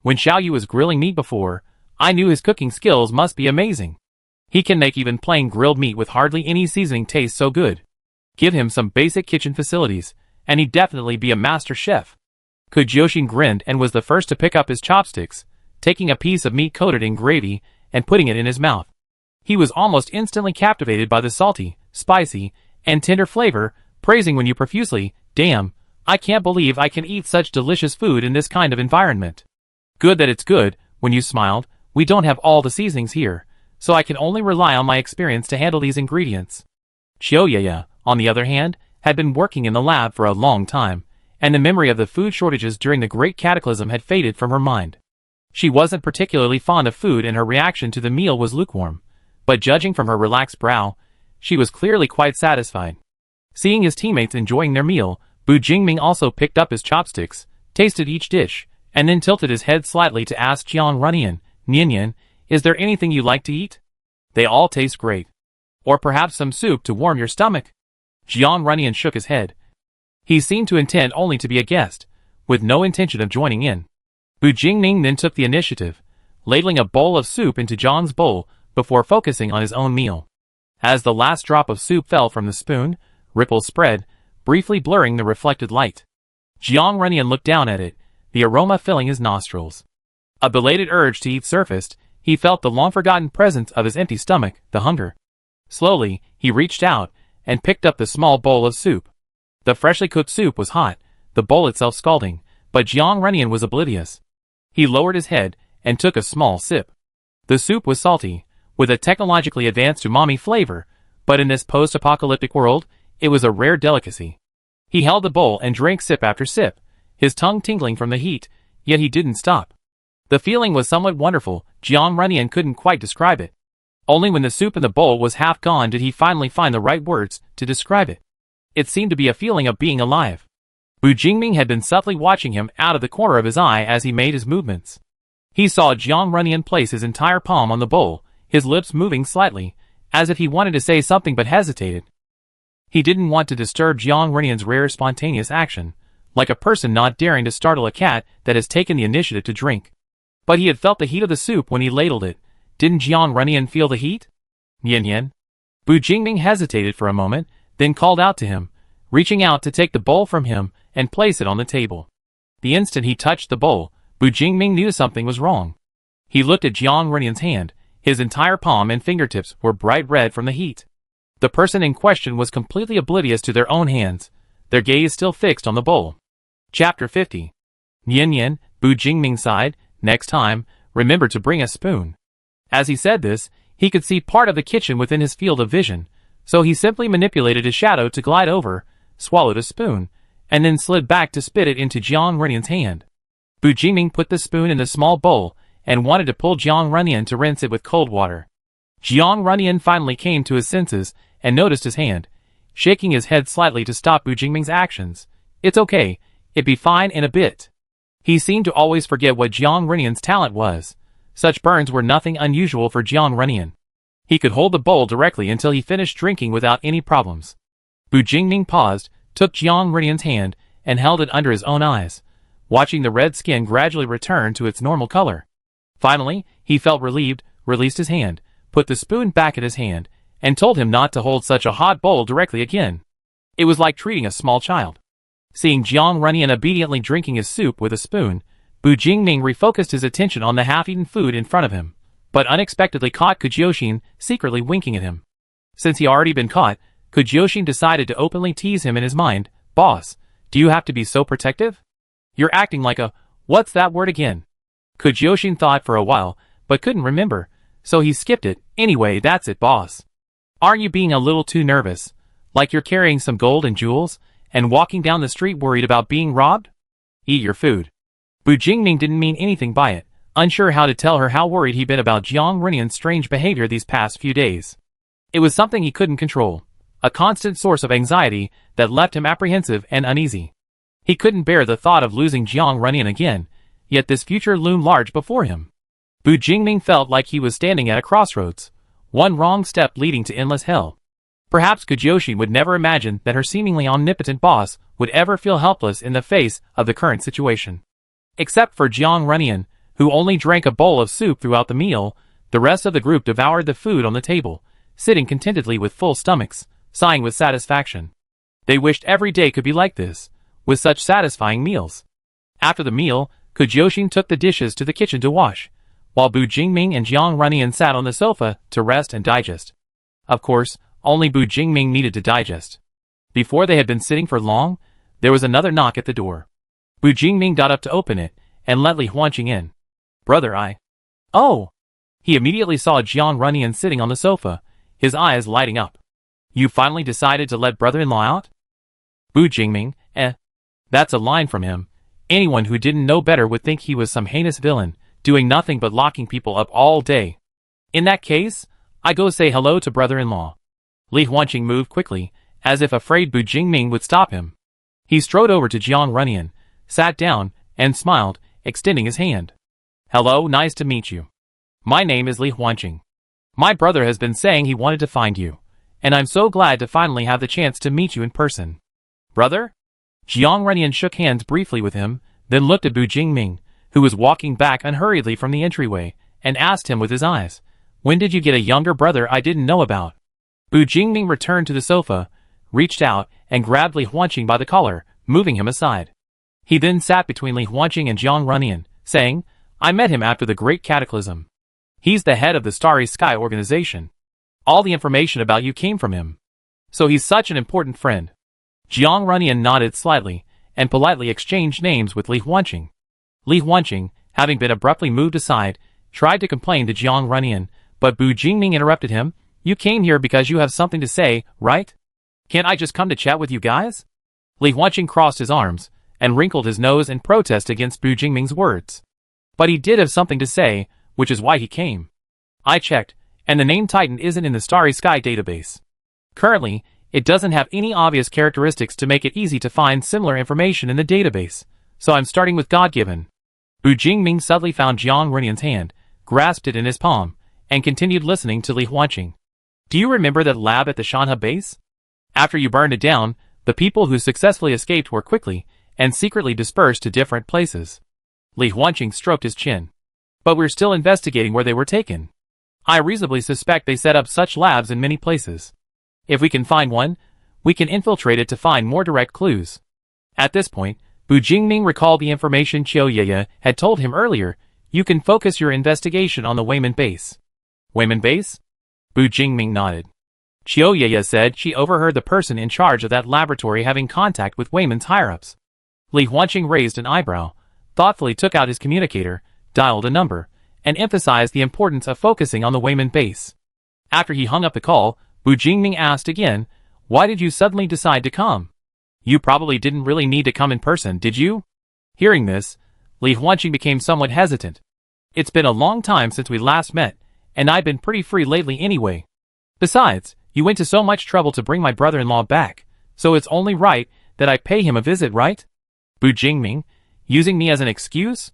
When Xiaoyu was grilling meat before, I knew his cooking skills must be amazing. He can make even plain grilled meat with hardly any seasoning taste so good. Give him some basic kitchen facilities, and he'd definitely be a master chef. Kujyoshin grinned and was the first to pick up his chopsticks, taking a piece of meat coated in gravy and putting it in his mouth. He was almost instantly captivated by the salty, spicy, and tender flavor, praising Wenyu profusely. Damn, I can't believe I can eat such delicious food in this kind of environment. Good that it's good, Wenyu smiled. We don't have all the seasonings here, so I can only rely on my experience to handle these ingredients. Xiaoyaya, on the other hand, had been working in the lab for a long time, and the memory of the food shortages during the Great Cataclysm had faded from her mind. She wasn't particularly fond of food and her reaction to the meal was lukewarm, but judging from her relaxed brow, she was clearly quite satisfied. Seeing his teammates enjoying their meal, Bu Jingming also picked up his chopsticks, tasted each dish, and then tilted his head slightly to ask Jiang Runyan, Nian, is there anything you like to eat? They all taste great. Or perhaps some soup to warm your stomach? Jiang Runyan shook his head. He seemed to intend only to be a guest, with no intention of joining in. Bu Jingming then took the initiative, ladling a bowl of soup into Jiang's bowl before focusing on his own meal. As the last drop of soup fell from the spoon, ripples spread, briefly blurring the reflected light. Jiang Runyan looked down at it, the aroma filling his nostrils. A belated urge to eat surfaced. He felt the long-forgotten presence of his empty stomach, the hunger. Slowly, he reached out and picked up the small bowl of soup. The freshly cooked soup was hot, the bowl itself scalding, but Jiang Runyan was oblivious. He lowered his head and took a small sip. The soup was salty, with a technologically advanced umami flavor, but in this post-apocalyptic world, it was a rare delicacy. He held the bowl and drank sip after sip, his tongue tingling from the heat, yet he didn't stop. The feeling was somewhat wonderful. Jiang Runyan couldn't quite describe it. Only when the soup in the bowl was half gone did he finally find the right words to describe it. It seemed to be a feeling of being alive. Bu Jingming had been subtly watching him out of the corner of his eye as he made his movements. He saw Jiang Runyan place his entire palm on the bowl, his lips moving slightly, as if he wanted to say something but hesitated. He didn't want to disturb Jiang Runyan's rare spontaneous action, like a person not daring to startle a cat that has taken the initiative to drink. But he had felt the heat of the soup when he ladled it. Didn't Jiang Runyan feel the heat? Nian. Bu Jingming hesitated for a moment, then called out to him, reaching out to take the bowl from him and place it on the table. The instant he touched the bowl, Bu Jingming knew something was wrong. He looked at Jiang Runyan's hand. His entire palm and fingertips were bright red from the heat. The person in question was completely oblivious to their own hands, their gaze still fixed on the bowl. Chapter 50. Nian, Bu Jingming sighed. Next time, remember to bring a spoon. As he said this, he could see part of the kitchen within his field of vision, so he simply manipulated his shadow to glide over, swallowed a spoon, and then slid back to spit it into Jiang Runyan's hand. Bu Jingming put the spoon in the small bowl and wanted to pull Jiang Runyan to rinse it with cold water. Jiang Runyan finally came to his senses and noticed his hand, shaking his head slightly to stop Bu Jingming's actions. It's okay, it'd be fine in a bit. He seemed to always forget what Jiang Runyan's talent was. Such burns were nothing unusual for Jiang Runyan. He could hold the bowl directly until he finished drinking without any problems. Bu Jingming paused, took Jiang Runyan's hand, and held it under his own eyes, watching the red skin gradually return to its normal color. Finally, he felt relieved, released his hand, put the spoon back at his hand, and told him not to hold such a hot bowl directly again. It was like treating a small child. Seeing Jiang Runyan obediently drinking his soup with a spoon, Bu Jingming refocused his attention on the half-eaten food in front of him, but unexpectedly caught Kujioxin secretly winking at him. Since he already been caught, Kujioxin decided to openly tease him in his mind. Boss, do you have to be so protective? You're acting like a, what's that word again? Kujioxin thought for a while, but couldn't remember, so he skipped it. Anyway, that's it, boss. Aren't you being a little too nervous? Like you're carrying some gold and jewels, and walking down the street worried about being robbed? Eat your food. Bu Jingming didn't mean anything by it, unsure how to tell her how worried he'd been about Jiang Runyan's strange behavior these past few days. It was something he couldn't control, a constant source of anxiety that left him apprehensive and uneasy. He couldn't bear the thought of losing Jiang Runyan again, yet this future loomed large before him. Bu Jingming felt like he was standing at a crossroads, one wrong step leading to endless hell. Perhaps Kujioxin would never imagine that her seemingly omnipotent boss would ever feel helpless in the face of the current situation. Except for Jiang Runyan, who only drank a bowl of soup throughout the meal, the rest of the group devoured the food on the table, sitting contentedly with full stomachs, sighing with satisfaction. They wished every day could be like this, with such satisfying meals. After the meal, Kujioxin took the dishes to the kitchen to wash, while Bu Jingming and Jiang Runyan sat on the sofa to rest and digest. Of course, only Bu Jingming needed to digest. Before they had been sitting for long, there was another knock at the door. Bu Jingming got up to open it, and let Li Huanqing in. "Brother, Oh!" He immediately saw Jiang Runyan sitting on the sofa, his eyes lighting up. "You finally decided to let brother-in-law out?" Bu Jingming, That's a line from him. Anyone who didn't know better would think he was some heinous villain, doing nothing but locking people up all day. "In that case, I go say hello to brother-in-law." Li Huanqing moved quickly, as if afraid Bu Jingming would stop him. He strode over to Jiang Runyan, sat down, and smiled, extending his hand. "Hello, nice to meet you. My name is Li Huanqing. My brother has been saying he wanted to find you, and I'm so glad to finally have the chance to meet you in person." "Brother?" Jiang Runyan shook hands briefly with him, then looked at Bu Jingming, who was walking back unhurriedly from the entryway, and asked him with his eyes, "When did you get a younger brother I didn't know about?" Bu Jingming returned to the sofa, reached out, and grabbed Li Huanqing by the collar, moving him aside. He then sat between Li Huanqing and Jiang Runyan, saying, "I met him after the Great Cataclysm. He's the head of the Starry Sky organization. All the information about you came from him. So he's such an important friend." Jiang Runyan nodded slightly, and politely exchanged names with Li Huanqing. Li Huanqing, having been abruptly moved aside, tried to complain to Jiang Runyan, but Bu Jingming interrupted him. "You came here because you have something to say, right? Can't I just come to chat with you guys?" Li Huanqing crossed his arms, and wrinkled his nose in protest against Bu Jingming's words. But he did have something to say, which is why he came. "I checked, and the name Titan isn't in the Starry Sky database. Currently, it doesn't have any obvious characteristics to make it easy to find similar information in the database, so I'm starting with God-given." Bu Jingming suddenly found Jiang Runyan's hand, grasped it in his palm, and continued listening to Li Huanqing. "Do you remember that lab at the Shanhe base? After you burned it down, the people who successfully escaped were quickly and secretly dispersed to different places." Li Huanqing stroked his chin. "But we're still investigating where they were taken. I reasonably suspect they set up such labs in many places. If we can find one, we can infiltrate it to find more direct clues." At this point, Bu Jingming recalled the information Qiu Yeye had told him earlier. "You can focus your investigation on the Wayman base." "Wayman base?" Bu Jingming nodded. Qiu Yeye said she overheard the person in charge of that laboratory having contact with Wayman's higher-ups. Li Huanqing raised an eyebrow, thoughtfully took out his communicator, dialed a number, and emphasized the importance of focusing on the Wayman base. After he hung up the call, Bu Jingming asked again, "Why did you suddenly decide to come? You probably didn't really need to come in person, did you?" Hearing this, Li Huanqing became somewhat hesitant. "It's been a long time since we last met, and I've been pretty free lately anyway. Besides, you went to so much trouble to bring my brother-in-law back, so it's only right that I pay him a visit, right?" Bu Jingming, using me as an excuse?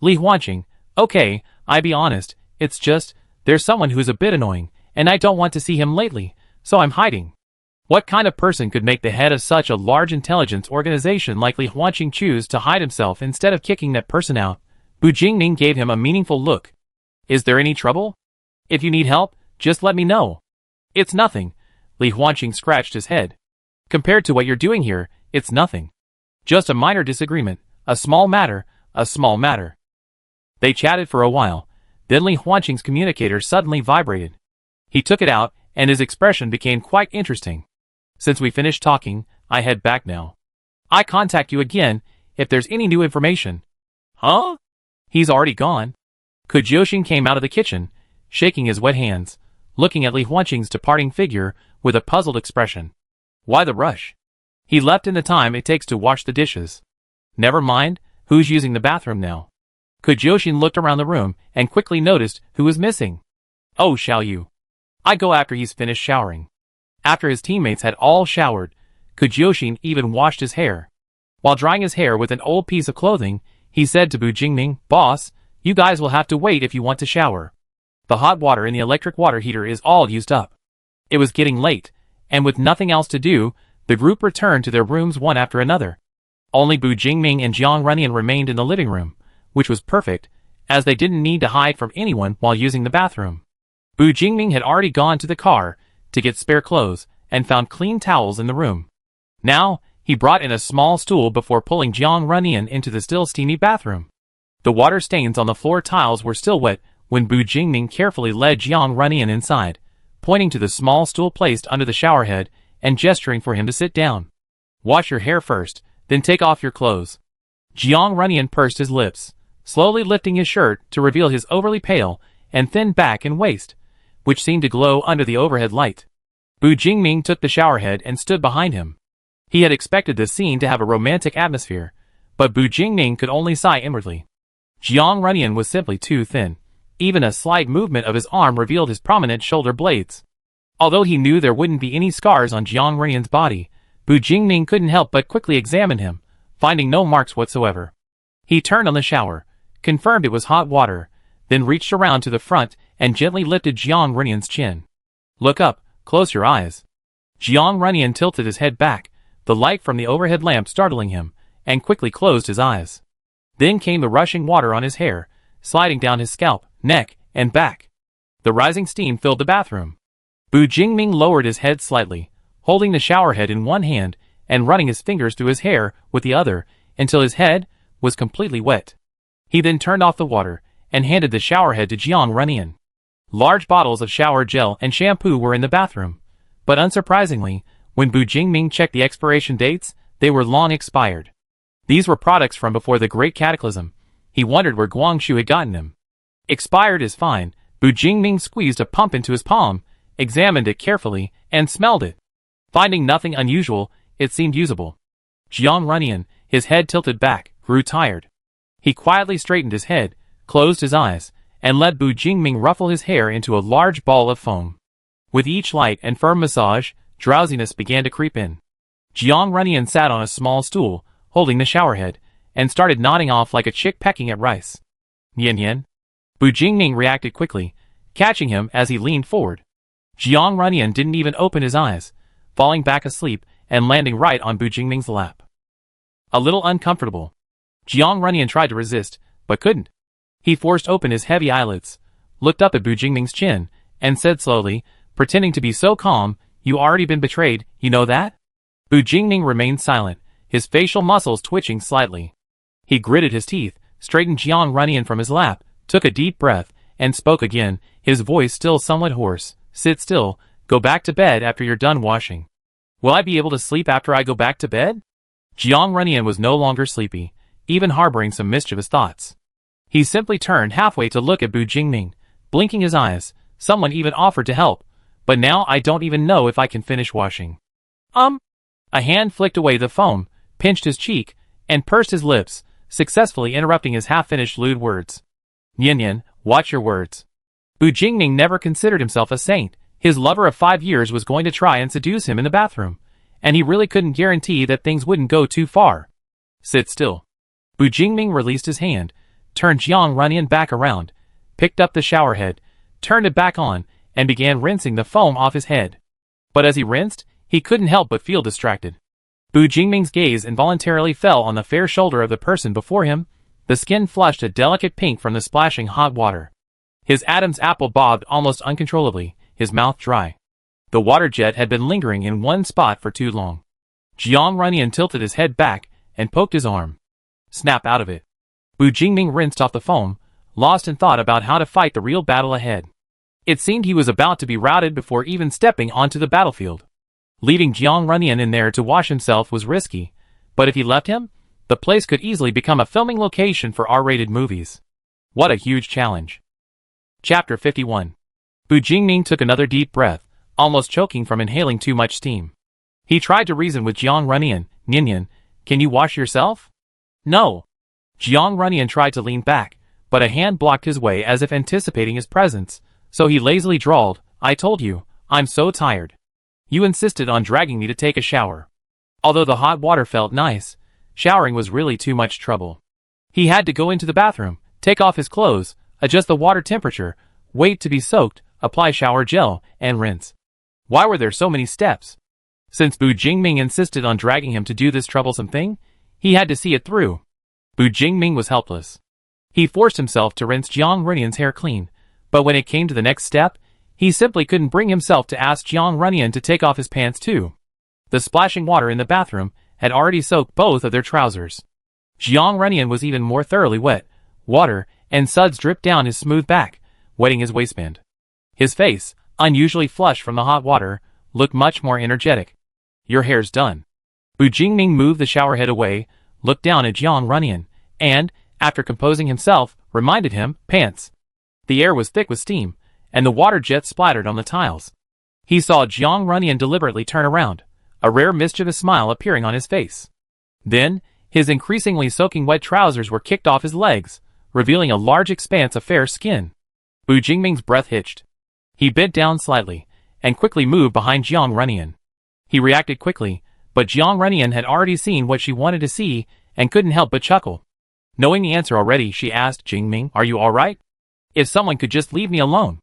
Li Huanqing, "Okay, I be honest, it's just, there's someone who's a bit annoying, and I don't want to see him lately, so I'm hiding." What kind of person could make the head of such a large intelligence organization like Li Huanqing choose to hide himself instead of kicking that person out? Bu Jingming gave him a meaningful look. "Is there any trouble? If you need help, just let me know." "It's nothing." Li Huanqing scratched his head. "Compared to what you're doing here, it's nothing. Just a minor disagreement, a small matter, a small matter." They chatted for a while, then Li Huanqing's communicator suddenly vibrated. He took it out, and his expression became quite interesting. "Since we finished talking, I head back now. I contact you again, if there's any new information." "Huh?" "He's already gone." Kujioxin came out of the kitchen, shaking his wet hands, looking at Li Huanqing's departing figure with a puzzled expression. "Why the rush? He left in the time it takes to wash the dishes." "Never mind, who's using the bathroom now?" Kujioxin looked around the room and quickly noticed who was missing. "Oh, Xiao Yu. I go after he's finished showering." After his teammates had all showered, Kujioxin even washed his hair. While drying his hair with an old piece of clothing, he said to Bu Jingming, "Boss, you guys will have to wait if you want to shower. The hot water in the electric water heater is all used up." It was getting late, and with nothing else to do, the group returned to their rooms one after another. Only Bu Jingming and Jiang Runyan remained in the living room, which was perfect, as they didn't need to hide from anyone while using the bathroom. Bu Jingming had already gone to the car to get spare clothes and found clean towels in the room. Now, he brought in a small stool before pulling Jiang Runyan into the still steamy bathroom. The water stains on the floor tiles were still wet when Bu Jingming carefully led Jiang Runyan inside, pointing to the small stool placed under the shower head and gesturing for him to sit down. Wash your hair first, then take off your clothes. Jiang Runyan pursed his lips, slowly lifting his shirt to reveal his overly pale and thin back and waist, which seemed to glow under the overhead light. Bu Jingming took the shower head and stood behind him. He had expected this scene to have a romantic atmosphere, but Bu Jingming could only sigh inwardly. Jiang Runyan was simply too thin. Even a slight movement of his arm revealed his prominent shoulder blades. Although he knew there wouldn't be any scars on Jiang Runyan's body, Bu Jingming couldn't help but quickly examine him, finding no marks whatsoever. He turned on the shower, confirmed it was hot water, then reached around to the front and gently lifted Jiang Runyan's chin. Look up, close your eyes. Jiang Runyan tilted his head back, the light from the overhead lamp startling him, and quickly closed his eyes. Then came the rushing water on his hair, sliding down his scalp, neck, and back. The rising steam filled the bathroom. Bu Jingming lowered his head slightly, holding the shower head in one hand and running his fingers through his hair with the other until his head was completely wet. He then turned off the water and handed the shower head to Jiang Runyan. Large bottles of shower gel and shampoo were in the bathroom, but unsurprisingly, when Bu Jingming checked the expiration dates, they were long expired. These were products from before the Great Cataclysm. He wondered where Guangxu had gotten them. Expired is fine. Bu Jingming squeezed a pump into his palm, examined it carefully, and smelled it. Finding nothing unusual, it seemed usable. Jiang Runyan, his head tilted back, grew tired. He quietly straightened his head, closed his eyes, and let Bu Jingming ruffle his hair into a large ball of foam. With each light and firm massage, drowsiness began to creep in. Jiang Runyan sat on a small stool, holding the shower head, and started nodding off like a chick pecking at rice. Yin yin. Bu Jingming reacted quickly, catching him as he leaned forward. Jiang Runyan didn't even open his eyes, falling back asleep and landing right on Bu Jingming's lap. A little uncomfortable. Jiang Runyan tried to resist, but couldn't. He forced open his heavy eyelids, looked up at Bu Jingming's chin, and said slowly, pretending to be so calm, "You already been betrayed, you know that?" Bu Jingming remained silent, his facial muscles twitching slightly. He gritted his teeth, straightened Jiang Runyan from his lap, took a deep breath, and spoke again, his voice still somewhat hoarse. "Sit still, go back to bed after you're done washing." "Will I be able to sleep after I go back to bed?" Jiang Runyan was no longer sleepy, even harboring some mischievous thoughts. He simply turned halfway to look at Bu Jingming, blinking his eyes. Someone even offered to help, but now I don't even know if I can finish washing. A hand flicked away the foam, pinched his cheek, and pursed his lips, successfully interrupting his half-finished lewd words. "Yin yin, watch your words." Bu Jingming never considered himself a saint. His lover of 5 years was going to try and seduce him in the bathroom, and he really couldn't guarantee that things wouldn't go too far. "Sit still." Bu Jingming released his hand, turned Jiang Runyan back around, picked up the shower head, turned it back on, and began rinsing the foam off his head. But as he rinsed, he couldn't help but feel distracted. Bu Jingming's gaze involuntarily fell on the fair shoulder of the person before him, the skin flushed a delicate pink from the splashing hot water. His Adam's apple bobbed almost uncontrollably, his mouth dry. The water jet had been lingering in one spot for too long. Jiang Runyan tilted his head back and poked his arm. "Snap out of it." Bu Jingming rinsed off the foam, lost in thought about how to fight the real battle ahead. It seemed he was about to be routed before even stepping onto the battlefield. Leaving Jiang Runyan in there to wash himself was risky, but if he left him, the place could easily become a filming location for R-rated movies. What a huge challenge. Chapter 51. Bu Jingming took another deep breath, almost choking from inhaling too much steam. He tried to reason with Jiang Runyan. "Yin yin, can you wash yourself?" "No." Jiang Runyan tried to lean back, but a hand blocked his way as if anticipating his presence, so he lazily drawled, "I told you, I'm so tired. You insisted on dragging me to take a shower." Although the hot water felt nice, showering was really too much trouble. He had to go into the bathroom, take off his clothes, adjust the water temperature, wait to be soaked, apply shower gel, and rinse. Why were there so many steps? Since Bu Jingming insisted on dragging him to do this troublesome thing, he had to see it through. Bu Jingming was helpless. He forced himself to rinse Jiang Runyan's hair clean, but when it came to the next step, he simply couldn't bring himself to ask Jiang Runyan to take off his pants too. The splashing water in the bathroom had already soaked both of their trousers. Jiang Runyan was even more thoroughly wet. Water and suds dripped down his smooth back, wetting his waistband. His face, unusually flushed from the hot water, looked much more energetic. Your hair's done. Bu Jingming moved the shower head away, looked down at Jiang Runyan, and, after composing himself, reminded him, pants. The air was thick with steam, and the water jets splattered on the tiles. He saw Jiang Runyan deliberately turn around, a rare mischievous smile appearing on his face. Then, his increasingly soaking wet trousers were kicked off his legs, revealing a large expanse of fair skin. Bu Jingming's breath hitched. He bent down slightly, and quickly moved behind Jiang Runyan. He reacted quickly, but Jiang Runyan had already seen what she wanted to see, and couldn't help but chuckle. Knowing the answer already, she asked, Jingming, are you alright? If someone could just leave me alone.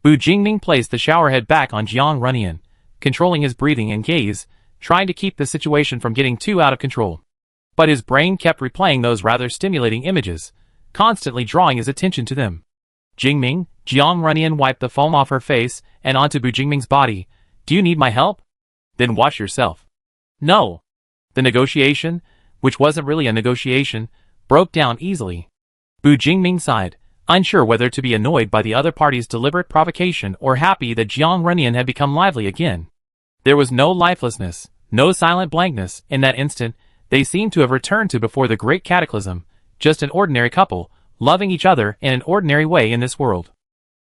Bu Jingming placed the showerhead back on Jiang Runyan, controlling his breathing and gaze, trying to keep the situation from getting too out of control. But his brain kept replaying those rather stimulating images, constantly drawing his attention to them. Jingming, Jiang Runyan wiped the foam off her face and onto Bu Jingming's body. Do you need my help? Then wash yourself. No. The negotiation, which wasn't really a negotiation, broke down easily. Bu Jingming sighed, unsure whether to be annoyed by the other party's deliberate provocation or happy that Jiang Runyan had become lively again. There was no lifelessness, no silent blankness in that instant. They seemed to have returned to before the great cataclysm, just an ordinary couple, loving each other in an ordinary way in this world.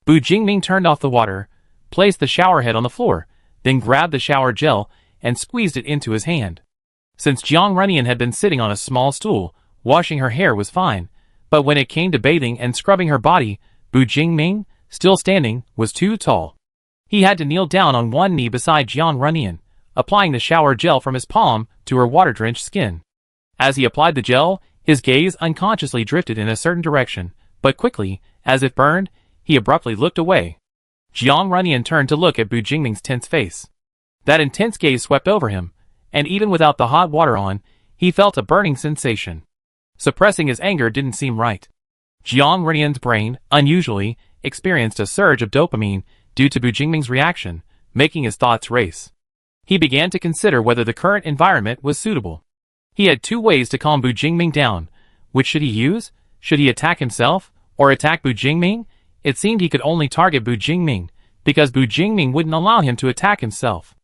Bu Jingming turned off the water, placed the shower head on the floor, then grabbed the shower gel and squeezed it into his hand. Since Jiang Runyan had been sitting on a small stool, washing her hair was fine, but when it came to bathing and scrubbing her body, Bu Jingming, still standing, was too tall. He had to kneel down on one knee beside Jiang Runyan, applying the shower gel from his palm to her water-drenched skin. As he applied the gel, his gaze unconsciously drifted in a certain direction, but quickly, as if burned, he abruptly looked away. Jiang Runyan turned to look at Bu Jingming's tense face. That intense gaze swept over him, and even without the hot water on, he felt a burning sensation. Suppressing his anger didn't seem right. Jiang Runyan's brain, unusually, experienced a surge of dopamine due to Bu Jingming's reaction, making his thoughts race. He began to consider whether the current environment was suitable. He had two ways to calm Bu Jingming down. Which should he use? Should he attack himself, or attack Bu Jingming? It seemed he could only target Bu Jingming, because Bu Jingming wouldn't allow him to attack himself.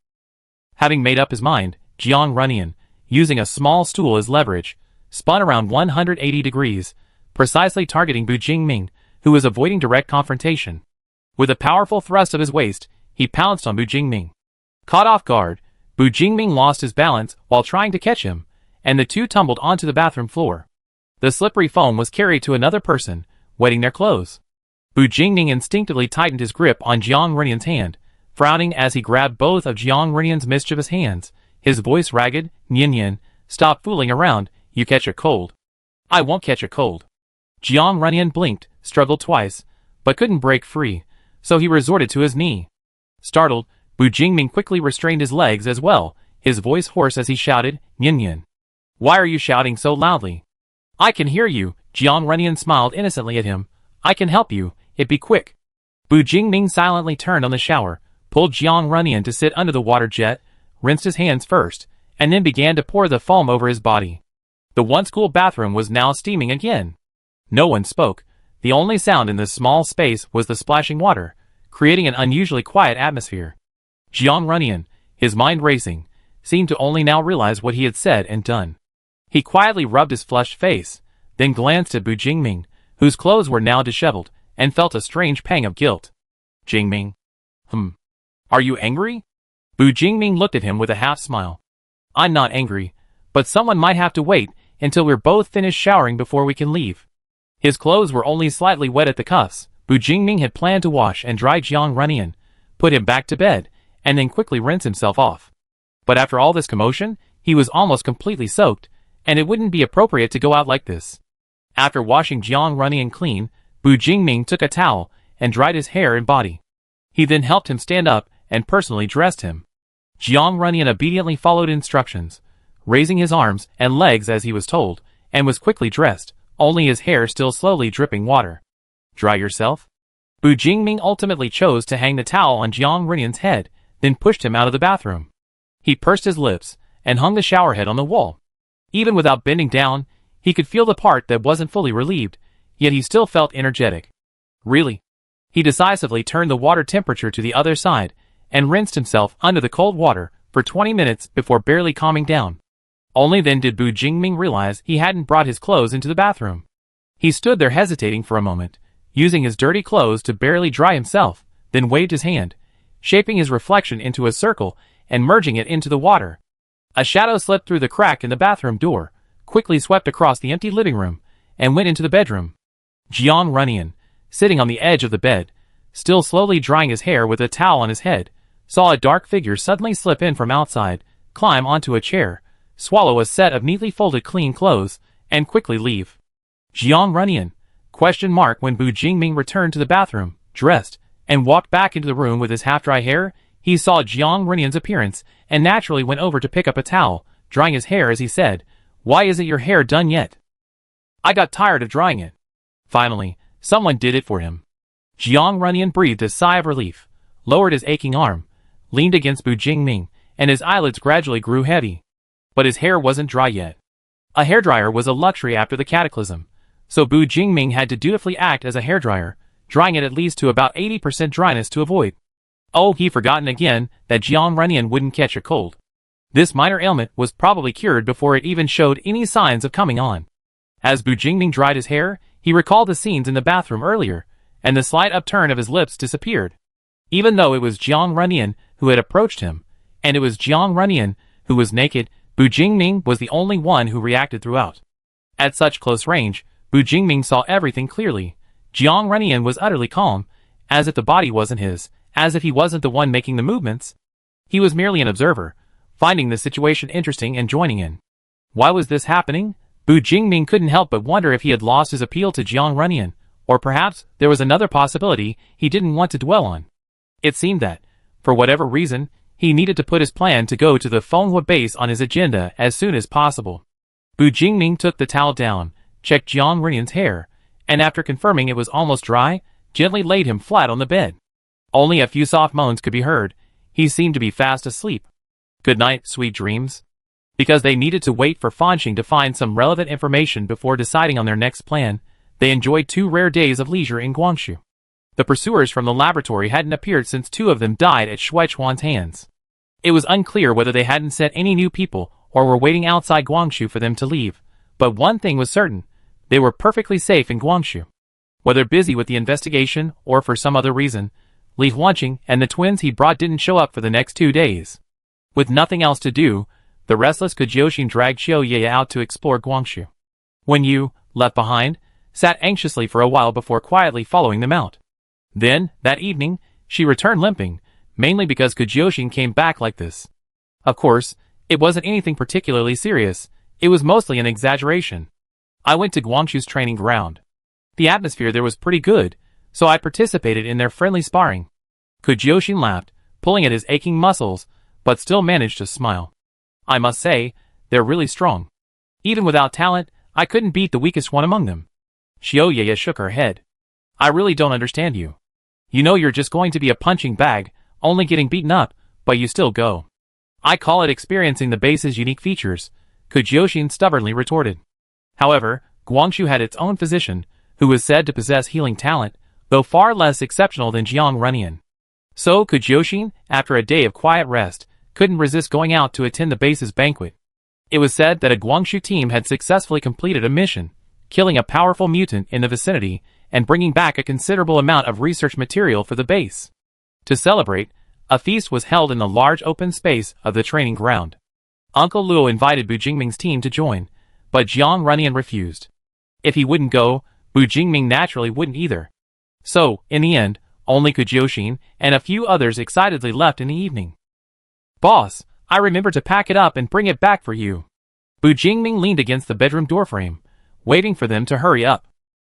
Having made up his mind, Jiang Runyan, using a small stool as leverage, spun around 180 degrees, precisely targeting Bu Jingming, who was avoiding direct confrontation. With a powerful thrust of his waist, he pounced on Bu Jingming. Caught off guard, Bu Jingming lost his balance while trying to catch him, and the two tumbled onto the bathroom floor. The slippery foam was carried to another person, wetting their clothes. Bu Jingming instinctively tightened his grip on Jiang Runyan's hand, frowning as he grabbed both of Jiang Runyan's mischievous hands, his voice ragged. Nyan, stop fooling around, you catch a cold. I won't catch a cold. Jiang Runyan blinked, struggled twice, but couldn't break free, so he resorted to his knee. Startled, Bu Jingming quickly restrained his legs as well, his voice hoarse as he shouted, Nyan. Why are you shouting so loudly? I can hear you. Jiang Runyan smiled innocently at him. I can help you, it be quick. Bu Jingming silently turned on the shower, pulled Jiang Runyan to sit under the water jet, rinsed his hands first, and then began to pour the foam over his body. The once-cool bathroom was now steaming again. No one spoke. The only sound in this small space was the splashing water, creating an unusually quiet atmosphere. Jiang Runyan, his mind racing, seemed to only now realize what he had said and done. He quietly rubbed his flushed face, then glanced at Bu Jingming, whose clothes were now disheveled, and felt a strange pang of guilt. Jingming. Are you angry? Bu Jingming looked at him with a half-smile. I'm not angry, but someone might have to wait until we're both finished showering before we can leave. His clothes were only slightly wet at the cuffs. Bu Jingming had planned to wash and dry Jiang Runyan, put him back to bed, and then quickly rinse himself off. But after all this commotion, he was almost completely soaked, and it wouldn't be appropriate to go out like this. After washing Jiang Runyan clean, Bu Jingming took a towel and dried his hair and body. He then helped him stand up and personally dressed him. Jiang Runyan obediently followed instructions, raising his arms and legs as he was told, and was quickly dressed, only his hair still slowly dripping water. Dry yourself? Bu Jingming ultimately chose to hang the towel on Jiang Runyan's head, then pushed him out of the bathroom. He pursed his lips and hung the showerhead on the wall. Even without bending down, he could feel the part that wasn't fully relieved, yet he still felt energetic. Really? He decisively turned the water temperature to the other side and rinsed himself under the cold water for 20 minutes before barely calming down. Only then did Bu Jingming realize he hadn't brought his clothes into the bathroom. He stood there hesitating for a moment, using his dirty clothes to barely dry himself, then waved his hand, shaping his reflection into a circle and merging it into the water. A shadow slipped through the crack in the bathroom door, quickly swept across the empty living room, and went into the bedroom. Jiang Runyan, sitting on the edge of the bed, still slowly drying his hair with a towel on his head, saw a dark figure suddenly slip in from outside, climb onto a chair, swallow a set of neatly folded clean clothes, and quickly leave. Jiang Runyan? When Bu Jingming returned to the bathroom, dressed, and walked back into the room with his half-dry hair, he saw Jiang Runyan's appearance and naturally went over to pick up a towel, drying his hair as he said, "Why isn't your hair done yet?" "I got tired of drying it." Finally, someone did it for him. Jiang Runyan breathed a sigh of relief, lowered his aching arm, leaned against Bu Jingming, and his eyelids gradually grew heavy. But his hair wasn't dry yet. A hairdryer was a luxury after the cataclysm, so Bu Jingming had to dutifully act as a hairdryer, drying it at least to about 80% dryness to avoid. Oh, he'd forgotten again that Jiang Runyan wouldn't catch a cold. This minor ailment was probably cured before it even showed any signs of coming on. As Bu Jingming dried his hair, he recalled the scenes in the bathroom earlier, and the slight upturn of his lips disappeared. Even though it was Jiang Runyan who had approached him, and it was Jiang Runyan who was naked, Bu Jingming was the only one who reacted throughout. At such close range, Bu Jingming saw everything clearly. Jiang Runyan was utterly calm, as if the body wasn't his, as if he wasn't the one making the movements. He was merely an observer, finding the situation interesting and joining in. Why was this happening? Bu Jingming couldn't help but wonder if he had lost his appeal to Jiang Runyan, or perhaps there was another possibility he didn't want to dwell on. It seemed that, for whatever reason, he needed to put his plan to go to the Fenghua base on his agenda as soon as possible. Bu Jingming took the towel down, checked Jiang Runyan's hair, and after confirming it was almost dry, gently laid him flat on the bed. Only a few soft moans could be heard. He seemed to be fast asleep. Good night, sweet dreams. Because they needed to wait for Fanxing to find some relevant information before deciding on their next plan, they enjoyed 2 rare days of leisure in Guangzhou. The pursuers from the laboratory hadn't appeared since 2 of them died at Shuaichuan's hands. It was unclear whether they hadn't sent any new people or were waiting outside Guangzhou for them to leave, but one thing was certain: they were perfectly safe in Guangzhou. Whether busy with the investigation or for some other reason, Li Huanqing and the twins he brought didn't show up for the next 2 days. With nothing else to do, the restless Kujioshin dragged Xiao Ye out to explore Guangzhou. Wen Yu, left behind, sat anxiously for a while before quietly following them out. Then, that evening, she returned limping, mainly because Kujioshin came back like this. Of course, it wasn't anything particularly serious, it was mostly an exaggeration. I went to Guangzhou's training ground. The atmosphere there was pretty good, so I participated in their friendly sparring. Kujioshin laughed, pulling at his aching muscles, but still managed to smile. I must say, they're really strong. Even without talent, I couldn't beat the weakest one among them. Xiao Ye shook her head. I really don't understand you. You know you're just going to be a punching bag, only getting beaten up, but you still go. I call it experiencing the base's unique features, Kujioshin stubbornly retorted. However, Guangzhou had its own physician, who was said to possess healing talent, though far less exceptional than Jiang Runyan. So Kujioshin, after a day of quiet rest, couldn't resist going out to attend the base's banquet. It was said that a Guangzhou team had successfully completed a mission, killing a powerful mutant in the vicinity and bringing back a considerable amount of research material for the base. To celebrate, a feast was held in the large open space of the training ground. Uncle Luo invited Bu Jingming's team to join, but Jiang Runyan refused. If he wouldn't go, Bu Jingming naturally wouldn't either. So, in the end, only Kujioshin and a few others excitedly left in the evening. Boss, I remember to pack it up and bring it back for you. Bu Jingming leaned against the bedroom doorframe, waiting for them to hurry up.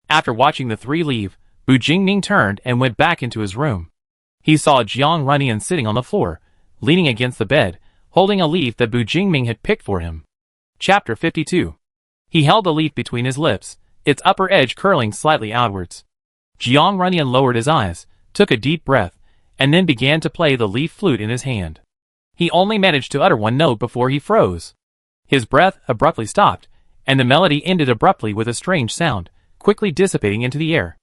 After watching the 3 leave, Bu Jingming turned and went back into his room. He saw Jiang Runyan sitting on the floor, leaning against the bed, holding a leaf that Bu Jingming had picked for him. Chapter 52. He held the leaf between his lips, its upper edge curling slightly outwards. Jiang Runyan lowered his eyes, took a deep breath, and then began to play the leaf flute in his hand. He only managed to utter one note before he froze. His breath abruptly stopped, and the melody ended abruptly with a strange sound, quickly dissipating into the air.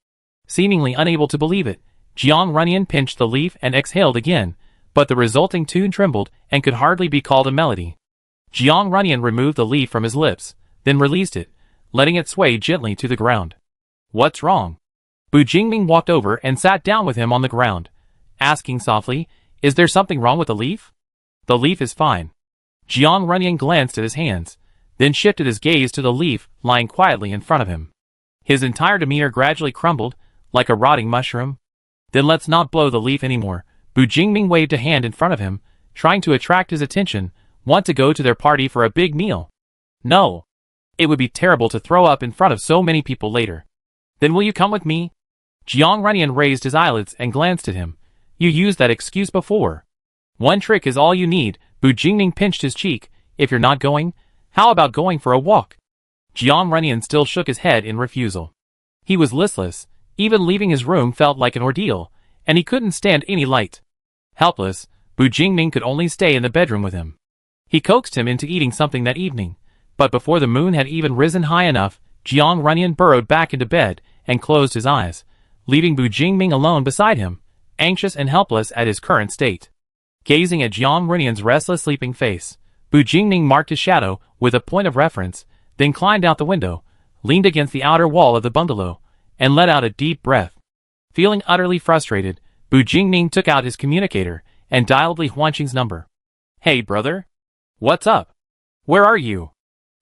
Seemingly unable to believe it, Jiang Runyan pinched the leaf and exhaled again, but the resulting tune trembled and could hardly be called a melody. Jiang Runyan removed the leaf from his lips, then released it, letting it sway gently to the ground. What's wrong? Bu Jingming walked over and sat down with him on the ground, asking softly, is there something wrong with the leaf? The leaf is fine. Jiang Runyan glanced at his hands, then shifted his gaze to the leaf lying quietly in front of him. His entire demeanor gradually crumbled, like a rotting mushroom. Then let's not blow the leaf anymore. Bu Jingming waved a hand in front of him, trying to attract his attention. Want to go to their party for a big meal? No. It would be terrible to throw up in front of so many people later. Then will you come with me? Jiang Runyan raised his eyelids and glanced at him. You used that excuse before. One trick is all you need. Bu Jingming pinched his cheek. If you're not going, how about going for a walk? Jiang Runyan still shook his head in refusal. He was listless. Even leaving his room felt like an ordeal, and he couldn't stand any light. Helpless, Bu Jingming could only stay in the bedroom with him. He coaxed him into eating something that evening, but before the moon had even risen high enough, Jiang Runyan burrowed back into bed and closed his eyes, leaving Bu Jingming alone beside him, anxious and helpless at his current state. Gazing at Jiang Runyan's restless sleeping face, Bu Jingming marked his shadow with a point of reference, then climbed out the window, leaned against the outer wall of the bungalow, and let out a deep breath. Feeling utterly frustrated, Bu Jingming took out his communicator and dialed Li Huanqing's number. Hey brother? What's up? Where are you?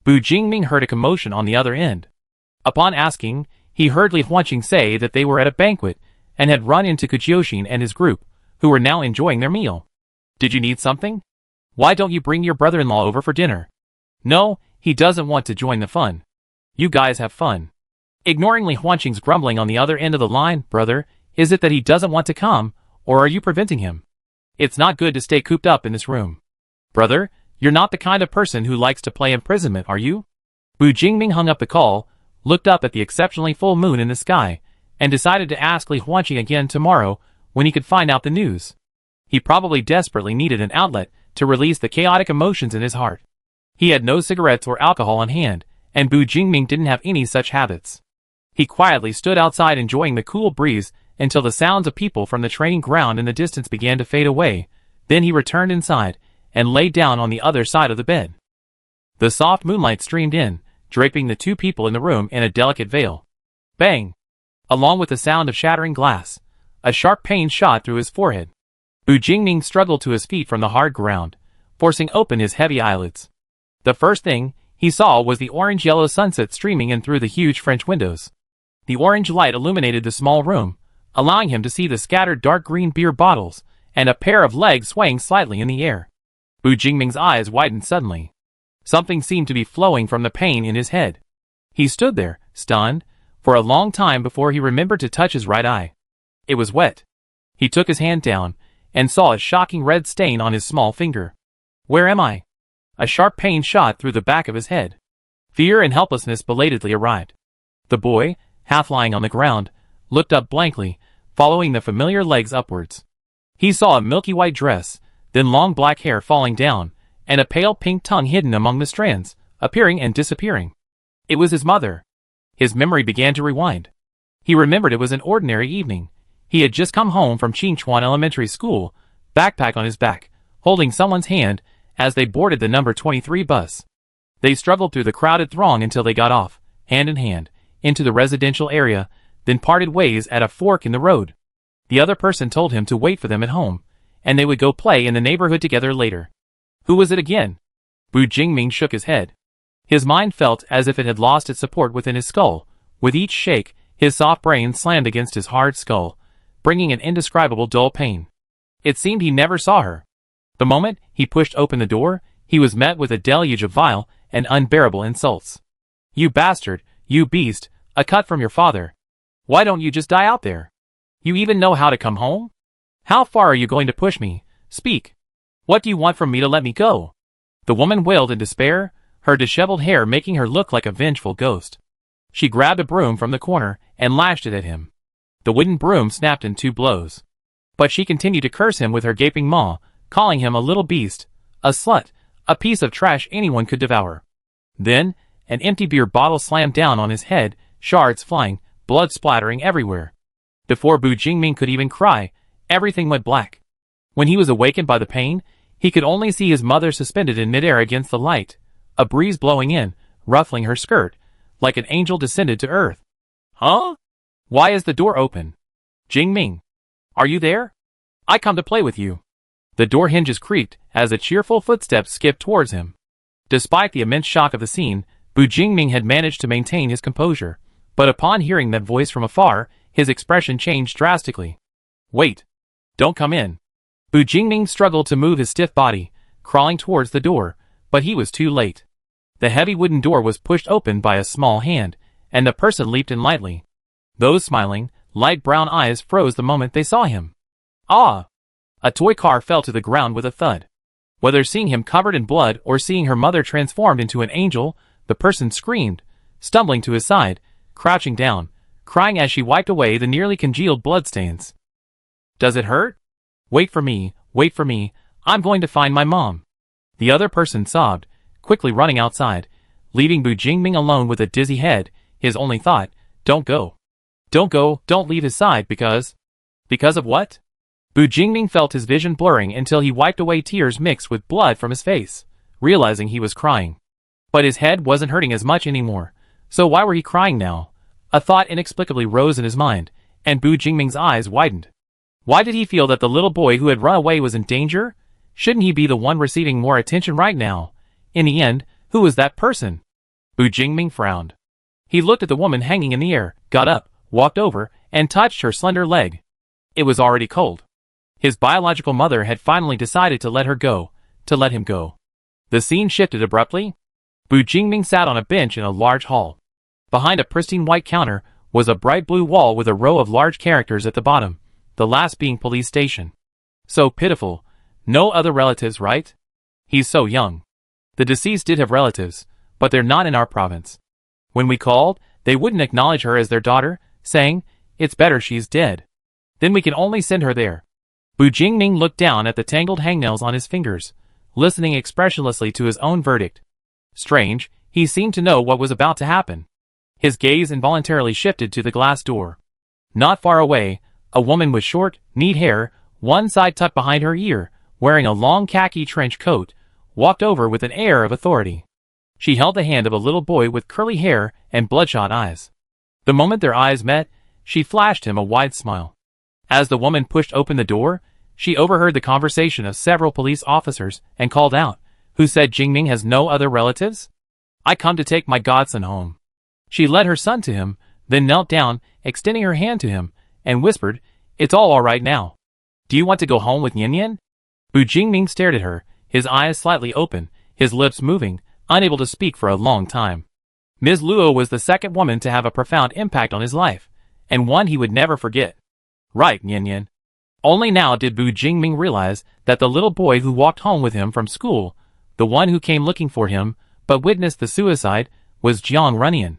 Bu Jingming heard a commotion on the other end. Upon asking, he heard Li Huanqing say that they were at a banquet and had run into Kujioshin and his group, who were now enjoying their meal. Did you need something? Why don't you bring your brother-in-law over for dinner? No, he doesn't want to join the fun. You guys have fun. Ignoring Li Huanqing's grumbling on the other end of the line, brother, is it that he doesn't want to come, or are you preventing him? It's not good to stay cooped up in this room. Brother, you're not the kind of person who likes to play imprisonment, are you? Bu Jingming hung up the call, looked up at the exceptionally full moon in the sky, and decided to ask Li Huanqing again tomorrow when he could find out the news. He probably desperately needed an outlet to release the chaotic emotions in his heart. He had no cigarettes or alcohol on hand, and Bu Jingming didn't have any such habits. He quietly stood outside enjoying the cool breeze until the sounds of people from the training ground in the distance began to fade away. Then he returned inside and lay down on the other side of the bed. The soft moonlight streamed in, draping the two people in the room in a delicate veil. Bang! Along with the sound of shattering glass, a sharp pain shot through his forehead. Bu Jingming struggled to his feet from the hard ground, forcing open his heavy eyelids. The first thing he saw was the orange-yellow sunset streaming in through the huge French windows. The orange light illuminated the small room, allowing him to see the scattered dark green beer bottles and a pair of legs swaying slightly in the air. Bu Jingming's eyes widened suddenly. Something seemed to be flowing from the pain in his head. He stood there, stunned, for a long time before he remembered to touch his right eye. It was wet. He took his hand down and saw a shocking red stain on his small finger. Where am I? A sharp pain shot through the back of his head. Fear and helplessness belatedly arrived. The boy, half lying on the ground, looked up blankly, following the familiar legs upwards. He saw a milky white dress, then long black hair falling down, and a pale pink tongue hidden among the strands, appearing and disappearing. It was his mother. His memory began to rewind. He remembered it was an ordinary evening. He had just come home from Qingchuan Elementary School, backpack on his back, holding someone's hand, as they boarded the number 23 bus. They struggled through the crowded throng until they got off, hand in hand, into the residential area, then parted ways at a fork in the road. The other person told him to wait for them at home, and they would go play in the neighborhood together later. Who was it again? Bu Jingming shook his head. His mind felt as if it had lost its support within his skull. With each shake, his soft brain slammed against his hard skull, bringing an indescribable dull pain. It seemed he never saw her. The moment he pushed open the door, he was met with a deluge of vile and unbearable insults. You bastard, you beast, a cut from your father. Why don't you just die out there? You even know how to come home? How far are you going to push me? Speak. What do you want from me to let me go? The woman wailed in despair, her disheveled hair making her look like a vengeful ghost. She grabbed a broom from the corner and lashed it at him. The wooden broom snapped in 2 blows. But she continued to curse him with her gaping maw, calling him a little beast, a slut, a piece of trash anyone could devour. Then, an empty beer bottle slammed down on his head, shards flying, blood splattering everywhere. Before Bu Jingming could even cry, everything went black. When he was awakened by the pain, he could only see his mother suspended in midair against the light, a breeze blowing in, ruffling her skirt, like an angel descended to earth. Huh? Why is the door open? Jingming, are you there? I come to play with you. The door hinges creaked as a cheerful footsteps skipped towards him. Despite the immense shock of the scene, Bu Jingming had managed to maintain his composure, but upon hearing that voice from afar, his expression changed drastically. Wait. Don't come in. Bu Jingming struggled to move his stiff body, crawling towards the door, but he was too late. The heavy wooden door was pushed open by a small hand, and a person leaped in lightly. Those smiling, light brown eyes froze the moment they saw him. Ah! A toy car fell to the ground with a thud. Whether seeing him covered in blood or seeing her mother transformed into an angel, the person screamed, stumbling to his side, crouching down, crying as she wiped away the nearly congealed bloodstains. Does it hurt? Wait for me, I'm going to find my mom. The other person sobbed, quickly running outside, leaving Bu Jingming alone with a dizzy head, his only thought, don't go. Don't go, don't leave his side because of what? Bu Jingming felt his vision blurring until he wiped away tears mixed with blood from his face, realizing he was crying. But his head wasn't hurting as much anymore, so why were he crying now? A thought inexplicably rose in his mind, and Bu Jingming's eyes widened. Why did he feel that the little boy who had run away was in danger? Shouldn't he be the one receiving more attention right now? In the end, who was that person? Bu Jingming frowned. He looked at the woman hanging in the air, got up, walked over, and touched her slender leg. It was already cold. His biological mother had finally decided to let her go, to let him go. The scene shifted abruptly. Bu Jingming sat on a bench in a large hall. Behind a pristine white counter was a bright blue wall with a row of large characters at the bottom, the last being police station. So pitiful. No other relatives, right? He's so young. The deceased did have relatives, but they're not in our province. When we called, they wouldn't acknowledge her as their daughter, saying, it's better she's dead. Then we can only send her there. Bu Jingming looked down at the tangled hangnails on his fingers, listening expressionlessly to his own verdict. Strange, he seemed to know what was about to happen. His gaze involuntarily shifted to the glass door. Not far away, a woman with short, neat hair, one side tucked behind her ear, wearing a long khaki trench coat, walked over with an air of authority. She held the hand of a little boy with curly hair and bloodshot eyes. The moment their eyes met, she flashed him a wide smile. As the woman pushed open the door, she overheard the conversation of several police officers and called out, who said Jingming has no other relatives? I come to take my godson home. She led her son to him, then knelt down, extending her hand to him, and whispered, it's all right now. Do you want to go home with Nyan? Bu Jingming stared at her, his eyes slightly open, his lips moving, unable to speak for a long time. Ms. Luo was the second woman to have a profound impact on his life, and one he would never forget. Right, Nyan. Only now did Bu Jingming realize that the little boy who walked home with him from school, the one who came looking for him, but witnessed the suicide, was Jiang Runyan.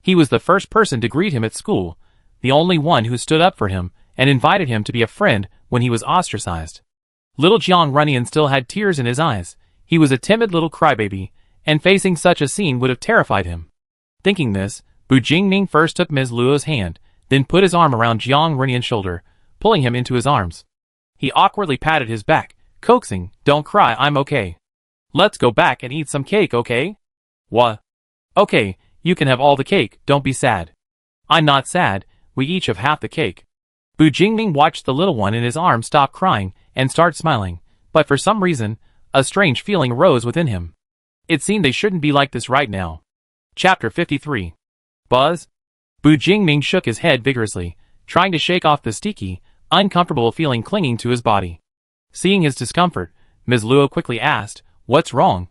He was the first person to greet him at school, the only one who stood up for him and invited him to be a friend when he was ostracized. Little Jiang Runyan still had tears in his eyes. He was a timid little crybaby, and facing such a scene would have terrified him. Thinking this, Bu Jingming first took Ms. Luo's hand, then put his arm around Jiang Runyan's shoulder, pulling him into his arms. He awkwardly patted his back, coaxing, don't cry, I'm okay. Let's go back and eat some cake, okay? What? Okay, you can have all the cake, don't be sad. I'm not sad, we each have half the cake. Bu Jingming watched the little one in his arms stop crying and start smiling, but for some reason, a strange feeling rose within him. It seemed they shouldn't be like this right now. Chapter 53. Buzz? Bu Jingming shook his head vigorously, trying to shake off the sticky, uncomfortable feeling clinging to his body. Seeing his discomfort, Ms. Luo quickly asked, what's wrong?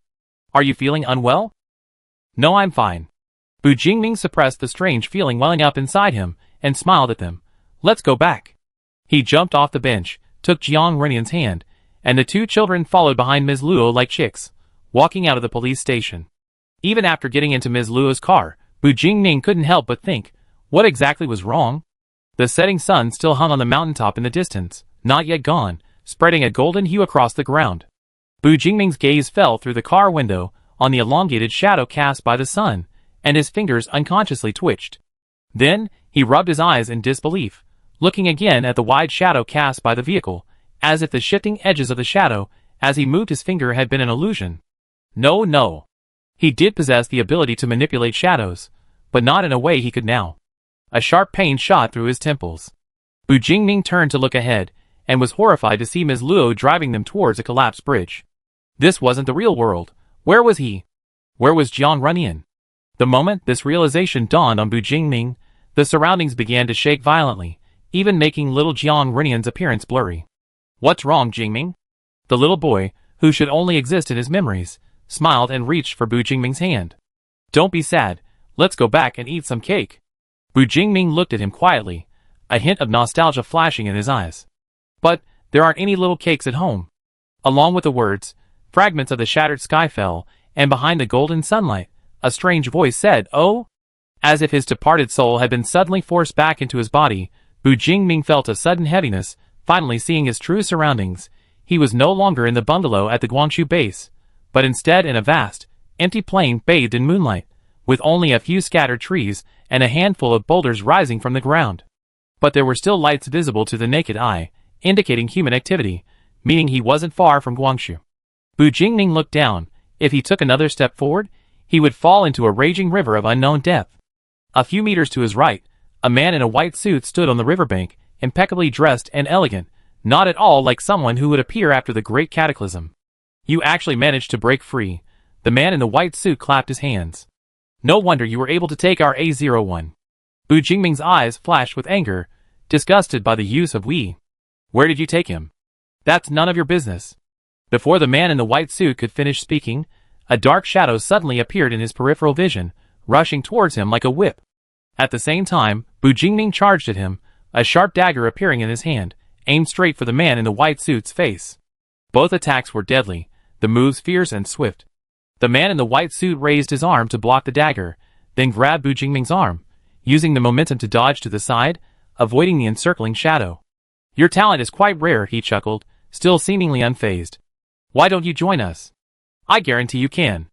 Are you feeling unwell? No, I'm fine. Bu Jingming suppressed the strange feeling welling up inside him and smiled at them. Let's go back. He jumped off the bench, took Jiang Runyan's hand, and the two children followed behind Ms. Luo like chicks, walking out of the police station. Even after getting into Ms. Luo's car, Bu Jingming couldn't help but think, what exactly was wrong? The setting sun still hung on the mountaintop in the distance, not yet gone, spreading a golden hue across the ground. Bu Jingming's gaze fell through the car window on the elongated shadow cast by the sun, and his fingers unconsciously twitched. Then, he rubbed his eyes in disbelief, looking again at the wide shadow cast by the vehicle, as if the shifting edges of the shadow, as he moved his finger, had been an illusion. No. He did possess the ability to manipulate shadows, but not in a way he could now. A sharp pain shot through his temples. Bu Jingming turned to look ahead, and was horrified to see Ms. Luo driving them towards a collapsed bridge. This wasn't the real world. Where was he? Where was Jiang Runyan? The moment this realization dawned on Bu Jingming, the surroundings began to shake violently, even making little Jiang Runyan's appearance blurry. What's wrong, Jingming? The little boy, who should only exist in his memories, smiled and reached for Bu Jingming's hand. Don't be sad, let's go back and eat some cake. Bu Jingming looked at him quietly, a hint of nostalgia flashing in his eyes. But there aren't any little cakes at home. Along with the words, fragments of the shattered sky fell, and behind the golden sunlight, a strange voice said, "Oh?" As if his departed soul had been suddenly forced back into his body, Bu Jingming felt a sudden heaviness, finally seeing his true surroundings. He was no longer in the bungalow at the Guangzhou base, but instead in a vast, empty plain bathed in moonlight, with only a few scattered trees and a handful of boulders rising from the ground. But there were still lights visible to the naked eye, indicating human activity, meaning he wasn't far from Guangzhou. Bu Jingming looked down. If he took another step forward, he would fall into a raging river of unknown depth. A few meters to his right, a man in a white suit stood on the riverbank, impeccably dressed and elegant, not at all like someone who would appear after the great cataclysm. You actually managed to break free. The man in the white suit clapped his hands. No wonder you were able to take our A01. Bu Jingming's eyes flashed with anger, disgusted by the use of we. Where did you take him? That's none of your business. Before the man in the white suit could finish speaking, a dark shadow suddenly appeared in his peripheral vision, rushing towards him like a whip. At the same time, Bu Jingming charged at him, a sharp dagger appearing in his hand, aimed straight for the man in the white suit's face. Both attacks were deadly, the moves fierce and swift. The man in the white suit raised his arm to block the dagger, then grabbed Bu Jingming's arm, using the momentum to dodge to the side, avoiding the encircling shadow. Your talent is quite rare, he chuckled, still seemingly unfazed. Why don't you join us? I guarantee you can.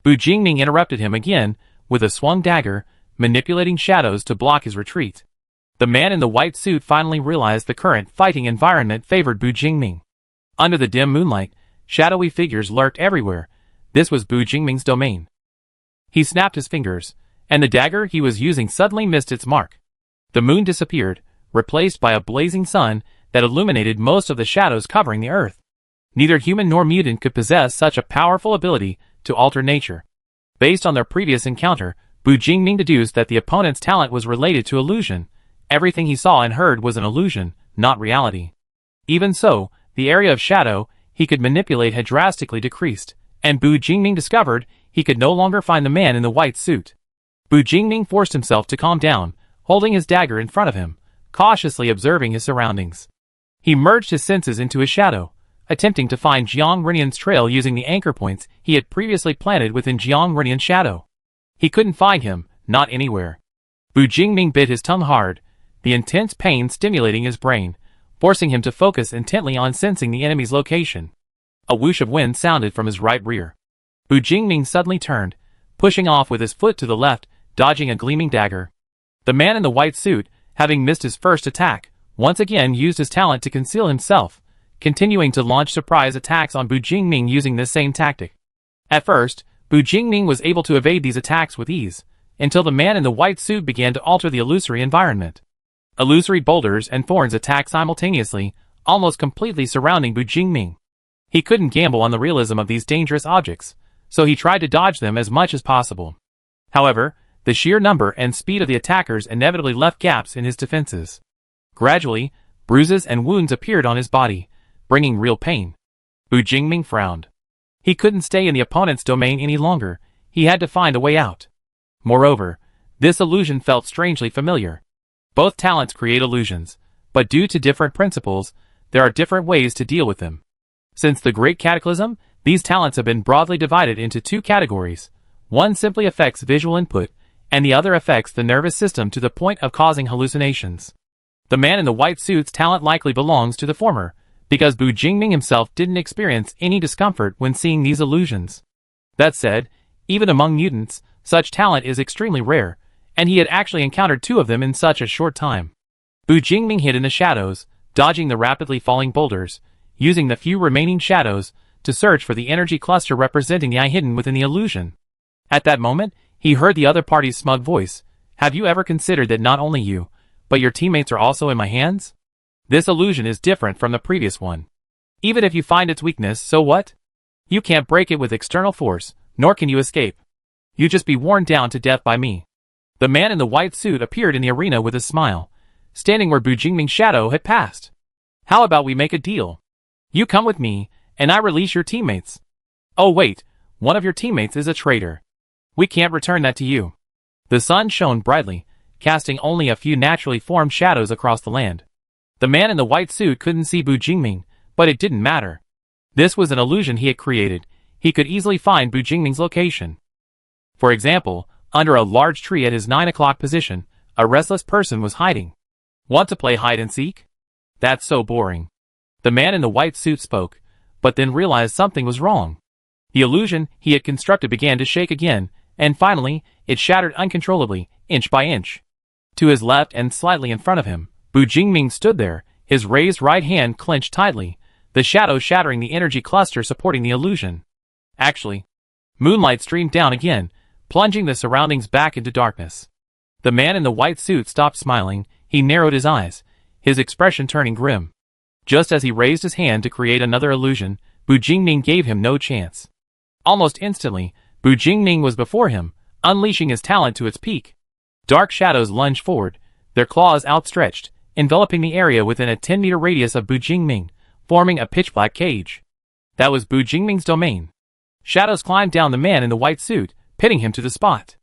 Bu Jingming interrupted him again, with a swung dagger, manipulating shadows to block his retreat. The man in the white suit finally realized the current fighting environment favored Bu Jingming. Under the dim moonlight, shadowy figures lurked everywhere. This was Bu Jingming's domain. He snapped his fingers, and the dagger he was using suddenly missed its mark. The moon disappeared, replaced by a blazing sun that illuminated most of the shadows covering the earth. Neither human nor mutant could possess such a powerful ability to alter nature. Based on their previous encounter, Bu Jingming deduced that the opponent's talent was related to illusion. Everything he saw and heard was an illusion, not reality. Even so, the area of shadow he could manipulate had drastically decreased, and Bu Jingming discovered he could no longer find the man in the white suit. Bu Jingming forced himself to calm down, holding his dagger in front of him, cautiously observing his surroundings. He merged his senses into his shadow, attempting to find Jiang Runyan's trail using the anchor points he had previously planted within Jiang Runyan's shadow. He couldn't find him, not anywhere. Bu Jingming bit his tongue hard, the intense pain stimulating his brain, forcing him to focus intently on sensing the enemy's location. A whoosh of wind sounded from his right rear. Bu Jingming suddenly turned, pushing off with his foot to the left, dodging a gleaming dagger. The man in the white suit, having missed his first attack, once again used his talent to conceal himself, continuing to launch surprise attacks on Bu Jingming using this same tactic. At first, Bu Jingming was able to evade these attacks with ease, until the man in the white suit began to alter the illusory environment. Illusory boulders and thorns attacked simultaneously, almost completely surrounding Bu Jingming. He couldn't gamble on the realism of these dangerous objects, so he tried to dodge them as much as possible. However, the sheer number and speed of the attackers inevitably left gaps in his defenses. Gradually, bruises and wounds appeared on his body, bringing real pain. Bu Jingming frowned. He couldn't stay in the opponent's domain any longer, he had to find a way out. Moreover, this illusion felt strangely familiar. Both talents create illusions, but due to different principles, there are different ways to deal with them. Since the Great Cataclysm, these talents have been broadly divided into two categories. One simply affects visual input, and the other affects the nervous system to the point of causing hallucinations. The man in the white suit's talent likely belongs to the former, because Bu Jingming himself didn't experience any discomfort when seeing these illusions. That said, even among mutants, such talent is extremely rare, and he had actually encountered two of them in such a short time. Bu Jingming hid in the shadows, dodging the rapidly falling boulders, using the few remaining shadows to search for the energy cluster representing the eye hidden within the illusion. At that moment, he heard the other party's smug voice. Have you ever considered that not only you, but your teammates are also in my hands? This illusion is different from the previous one. Even if you find its weakness, so what? You can't break it with external force, nor can you escape. You just be worn down to death by me. The man in the white suit appeared in the arena with a smile, standing where Bu Jingming's shadow had passed. How about we make a deal? You come with me, and I release your teammates. Oh wait, one of your teammates is a traitor. We can't return that to you. The sun shone brightly, casting only a few naturally formed shadows across the land. The man in the white suit couldn't see Bu Jingming, but it didn't matter. This was an illusion he had created. He could easily find Bu Jingming's location. For example, under a large tree at his 9 o'clock position, a restless person was hiding. Want to play hide and seek? That's so boring. The man in the white suit spoke, but then realized something was wrong. The illusion he had constructed began to shake again, and finally, it shattered uncontrollably, inch by inch. To his left and slightly in front of him, Bu Jingming stood there, his raised right hand clenched tightly, the shadow shattering the energy cluster supporting the illusion. Actually, moonlight streamed down again, plunging the surroundings back into darkness. The man in the white suit stopped smiling. He narrowed his eyes, his expression turning grim. Just as he raised his hand to create another illusion, Bu Jingming gave him no chance. Almost instantly, Bu Jingming was before him, unleashing his talent to its peak. Dark shadows lunged forward, their claws outstretched, enveloping the area within a 10-meter radius of Bu Jingming, forming a pitch-black cage. That was Bu Jingming's domain. Shadows climbed down the man in the white suit, pitting him to the spot.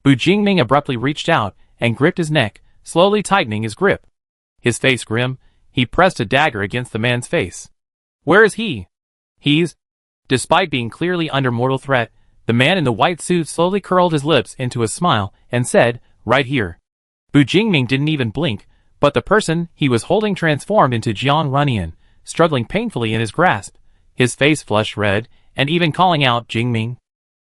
Bu Jingming abruptly reached out and gripped his neck, slowly tightening his grip. His face grim, he pressed a dagger against the man's face. Where is he? He's... Despite being clearly under mortal threat, the man in the white suit slowly curled his lips into a smile and said, right here. Bu Jingming didn't even blink, but the person he was holding transformed into Jiang Runyan, struggling painfully in his grasp, his face flushed red, and even calling out Jingming.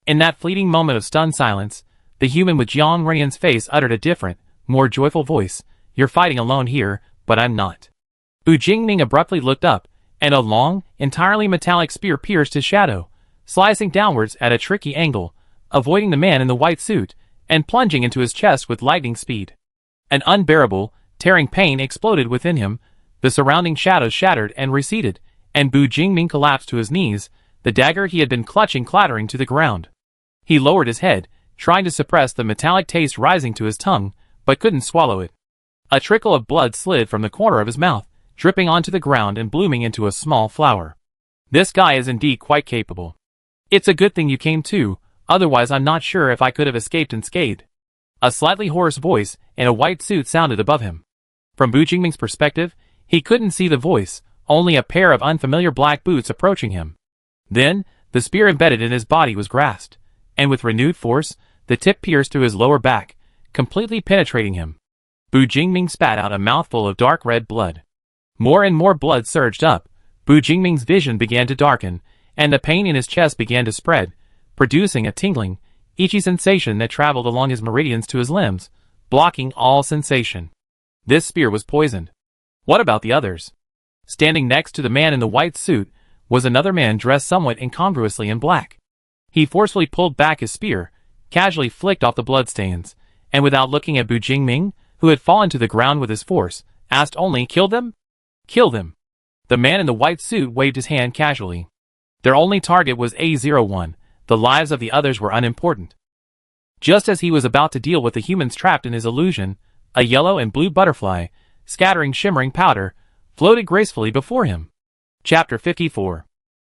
In that fleeting moment of stunned silence, the human with Jiang Runyan's face uttered a different, more joyful voice. You're fighting alone here, but I'm not. Bu Jingming abruptly looked up, and a long, entirely metallic spear pierced his shadow, slicing downwards at a tricky angle, avoiding the man in the white suit, and plunging into his chest with lightning speed. An unbearable, tearing pain exploded within him, the surrounding shadows shattered and receded, and Bu Jingming collapsed to his knees, the dagger he had been clutching clattering to the ground. He lowered his head, trying to suppress the metallic taste rising to his tongue, but couldn't swallow it. A trickle of blood slid from the corner of his mouth, dripping onto the ground and blooming into a small flower. This guy is indeed quite capable. It's a good thing you came too, otherwise I'm not sure if I could have escaped unscathed. A slightly hoarse voice in a white suit sounded above him. From Bu Jingming's perspective, he couldn't see the voice, only a pair of unfamiliar black boots approaching him. Then, the spear embedded in his body was grasped, and with renewed force, the tip pierced through his lower back, completely penetrating him. Bu Jingming spat out a mouthful of dark red blood. More and more blood surged up. Bu Jingming's vision began to darken, and the pain in his chest began to spread, producing a tingling, itchy sensation that traveled along his meridians to his limbs, blocking all sensation. This spear was poisoned. What about the others? Standing next to the man in the white suit was another man dressed somewhat incongruously in black. He forcefully pulled back his spear, casually flicked off the bloodstains, and without looking at Bu Jingming, who had fallen to the ground with his force, asked only, "Kill them? Kill them." The man in the white suit waved his hand casually. Their only target was A01, the lives of the others were unimportant. Just as he was about to deal with the humans trapped in his illusion, a yellow and blue butterfly, scattering shimmering powder, floated gracefully before him. Chapter 54.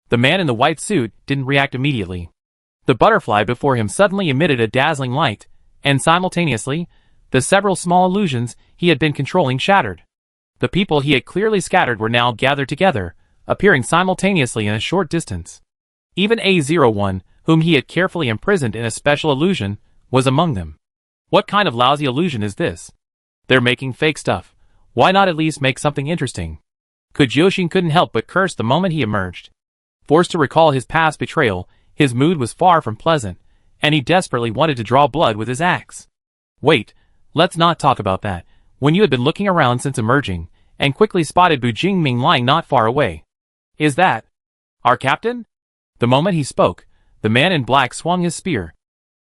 The man in the white suit didn't react immediately. The butterfly before him suddenly emitted a dazzling light, and simultaneously, the several small illusions he had been controlling shattered. The people he had clearly scattered were now gathered together, appearing simultaneously in a short distance. Even A01, whom he had carefully imprisoned in a special illusion, was among them. What kind of lousy illusion is this? They're making fake stuff. Why not at least make something interesting? Kujoshin couldn't help but curse the moment he emerged. Forced to recall his past betrayal, his mood was far from pleasant, and he desperately wanted to draw blood with his axe. Wait, let's not talk about that. when you had been looking around since emerging, and quickly spotted Bu Jingming lying not far away. Is that our captain? The moment he spoke, the man in black swung his spear.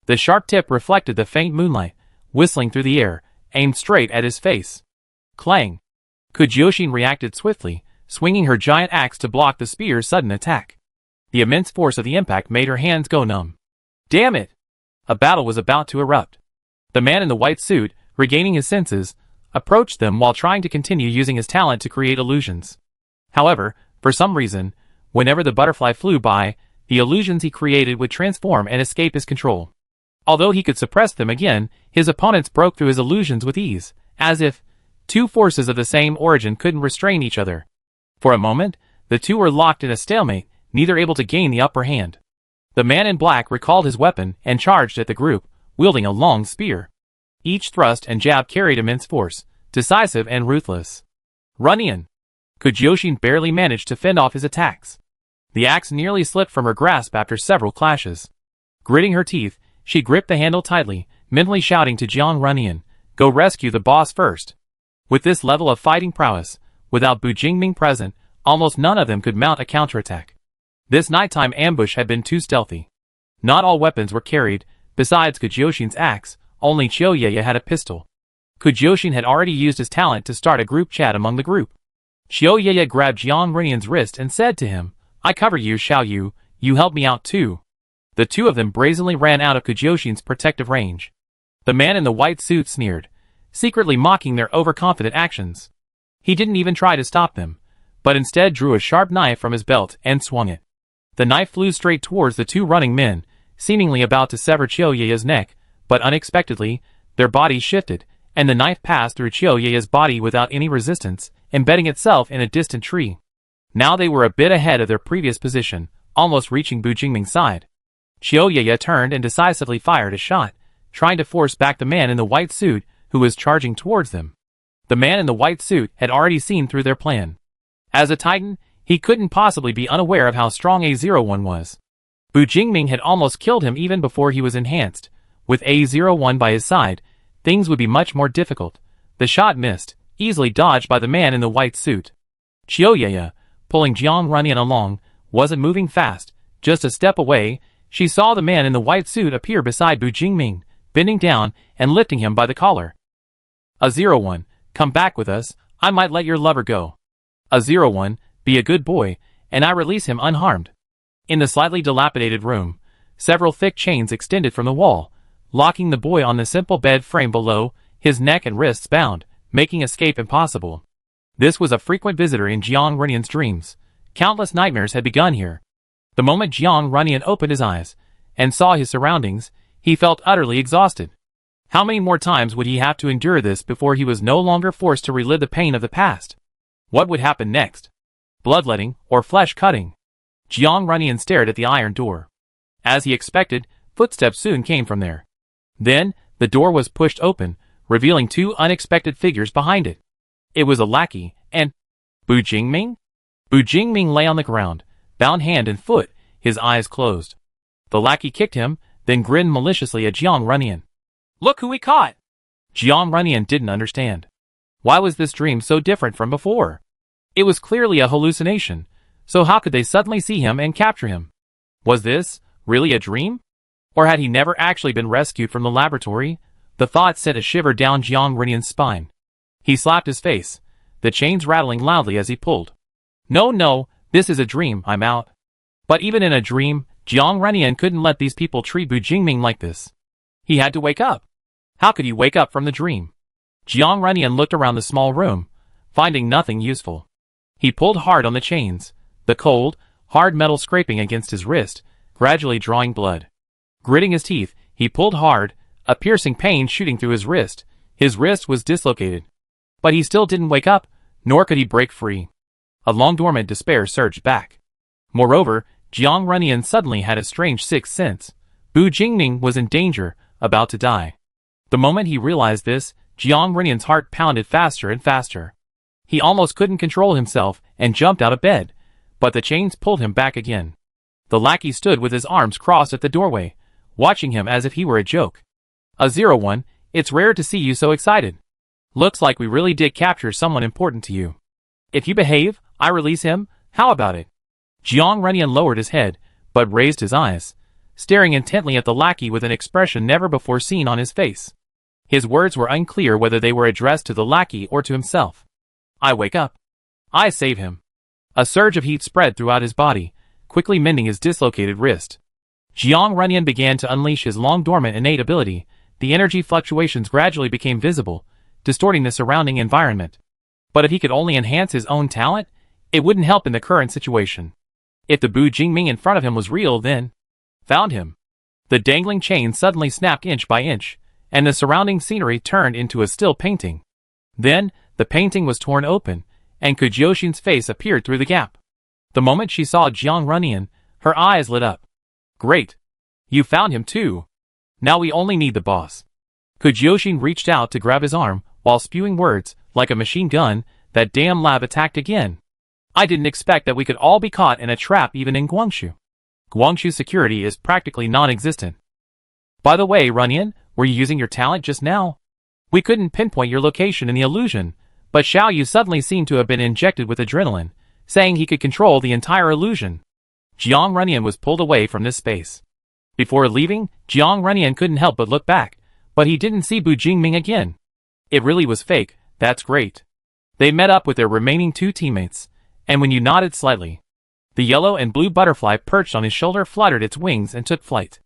The sharp tip reflected the faint moonlight, whistling through the air, aimed straight at his face. Clang! Kujyoshin reacted swiftly, swinging her giant axe to block the spear's sudden attack. The immense force of the impact made her hands go numb. Damn it! A battle was about to erupt. The man in the white suit, regaining his senses, approached them while trying to continue using his talent to create illusions. However, for some reason, whenever the butterfly flew by, the illusions he created would transform and escape his control. Although he could suppress them again, his opponents broke through his illusions with ease, as if two forces of the same origin couldn't restrain each other. For a moment, the two were locked in a stalemate, neither able to gain the upper hand. The man in black recalled his weapon and charged at the group, wielding a long spear. Each thrust and jab carried immense force, decisive and ruthless. Run-in! Kujyoshin barely managed to fend off his attacks. The axe nearly slipped from her grasp after several clashes. Gritting her teeth, she gripped the handle tightly, mentally shouting to Jiang Run-in, "Go rescue the boss first." With this level of fighting prowess, without Bu Jingming present, almost none of them could mount a counterattack. This nighttime ambush had been too stealthy. Not all weapons were carried. Besides Kujyoshin's axe, only Chiyoye had a pistol. Kujyoshin had already used his talent to start a group chat among the group. Chiyoye grabbed Jiang Runyin's wrist and said to him, "I cover you, Xiao Yu, you help me out too." The two of them brazenly ran out of Kujyoshin's protective range. The man in the white suit sneered, secretly mocking their overconfident actions. He didn't even try to stop them, but instead drew a sharp knife from his belt and swung it. The knife flew straight towards the two running men, seemingly about to sever Chiyoye's neck, but unexpectedly, their bodies shifted, and the knife passed through Chiyoye's body without any resistance, embedding itself in a distant tree. Now they were a bit ahead of their previous position, almost reaching Bu Jingming's side. Chiyoye turned and decisively fired a shot, trying to force back the man in the white suit who was charging towards them. The man in the white suit had already seen through their plan. As a titan, he couldn't possibly be unaware of how strong A01 was. Bu Jingming had almost killed him even before he was enhanced. With A01 by his side, things would be much more difficult. The shot missed, easily dodged by the man in the white suit. Chiyoye, pulling Jiang Runin along, wasn't moving fast. Just a step away, she saw the man in the white suit appear beside Bu Jingming, bending down and lifting him by the collar. A01, come back with us, I might let your lover go. A01, be a good boy, and I release him unharmed. In the slightly dilapidated room, several thick chains extended from the wall, locking the boy on the simple bed frame below, his neck and wrists bound, making escape impossible. This was a frequent visitor in Jiang Runyin's dreams. Countless nightmares had begun here. The moment Jiang Runyin opened his eyes and saw his surroundings, he felt utterly exhausted. How many more times would he have to endure this before he was no longer forced to relive the pain of the past? What would happen next? Bloodletting or flesh cutting? Jiang Runyin stared at the iron door. As he expected, footsteps soon came from there. Then, the door was pushed open, revealing two unexpected figures behind it. It was a lackey, and Bu Jingming? Bu Jingming lay on the ground, bound hand and foot, his eyes closed. The lackey kicked him, then grinned maliciously at Jiang Runyin. Look who we caught! Jiang Runyin didn't understand. Why was this dream so different from before? It was clearly a hallucination, so how could they suddenly see him and capture him? Was this really a dream? Or had he never actually been rescued from the laboratory? The thought sent a shiver down Jiang Runyin's spine. He slapped his face, the chains rattling loudly as he pulled. No, this is a dream, I'm out. But even in a dream, Jiang Runyin couldn't let these people treat Bu Jingming like this. He had to wake up. How could he wake up from the dream? Jiang Runyin looked around the small room, finding nothing useful. He pulled hard on the chains, the cold, hard metal scraping against his wrist, gradually drawing blood. Gritting his teeth, he pulled hard, a piercing pain shooting through his wrist. His wrist was dislocated. But he still didn't wake up, nor could he break free. A long-dormant despair surged back. Moreover, Jiang Runyin suddenly had a strange sixth sense. Bu Jingming was in danger, about to die. The moment he realized this, Jiang Runyin's heart pounded faster and faster. He almost couldn't control himself and jumped out of bed, but the chains pulled him back again. The lackey stood with his arms crossed at the doorway, watching him as if he were a joke. A01, it's rare to see you so excited. Looks like we really did capture someone important to you. If you behave, I release him, how about it? Jiang Runyan lowered his head, but raised his eyes, staring intently at the lackey with an expression never before seen on his face. His words were unclear whether they were addressed to the lackey or to himself. I wake up. I save him. A surge of heat spread throughout his body, quickly mending his dislocated wrist. Jiang Runyan began to unleash his long-dormant innate ability. The energy fluctuations gradually became visible, distorting the surrounding environment. But if he could only enhance his own talent, it wouldn't help in the current situation. If the Bu Jingming in front of him was real, then found him. The dangling chain suddenly snapped inch by inch, and the surrounding scenery turned into a still painting. Then, the painting was torn open, and Kujyoshin's face appeared through the gap. The moment she saw Jiang Runyan, her eyes lit up. Great! You found him too! Now we only need the boss. Kujyoshin reached out to grab his arm, while spewing words, like a machine gun. That damn lab attacked again. I didn't expect that we could all be caught in a trap even in Guangzhou. Guangzhou security is practically non-existent. By the way, Runyan, were you using your talent just now? We couldn't pinpoint your location in the illusion, but Xiao Yu suddenly seemed to have been injected with adrenaline, saying he could control the entire illusion. Jiang Runyan was pulled away from this space. Before leaving, Jiang Runyan couldn't help but look back, but he didn't see Bu Jingming again. It really was fake. That's great. They met up with their remaining two teammates, and when you nodded slightly, the yellow and blue butterfly perched on his shoulder fluttered its wings and took flight.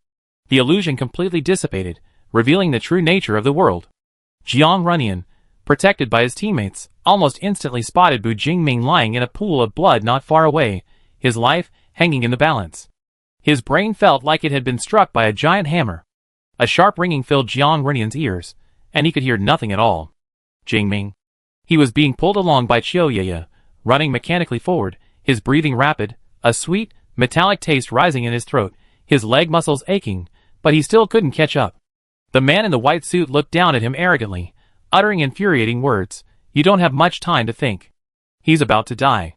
The illusion completely dissipated, revealing the true nature of the world. Jiang Runyan, protected by his teammates, almost instantly spotted Bu Jingming lying in a pool of blood not far away, his life hanging in the balance. His brain felt like it had been struck by a giant hammer. A sharp ringing filled Jiang Runyan's ears, and he could hear nothing at all. Jingming. He was being pulled along by Qiuyeye, running mechanically forward, his breathing rapid, a sweet, metallic taste rising in his throat, his leg muscles aching, but he still couldn't catch up. The man in the white suit looked down at him arrogantly, uttering infuriating words. You don't have much time to think. He's about to die.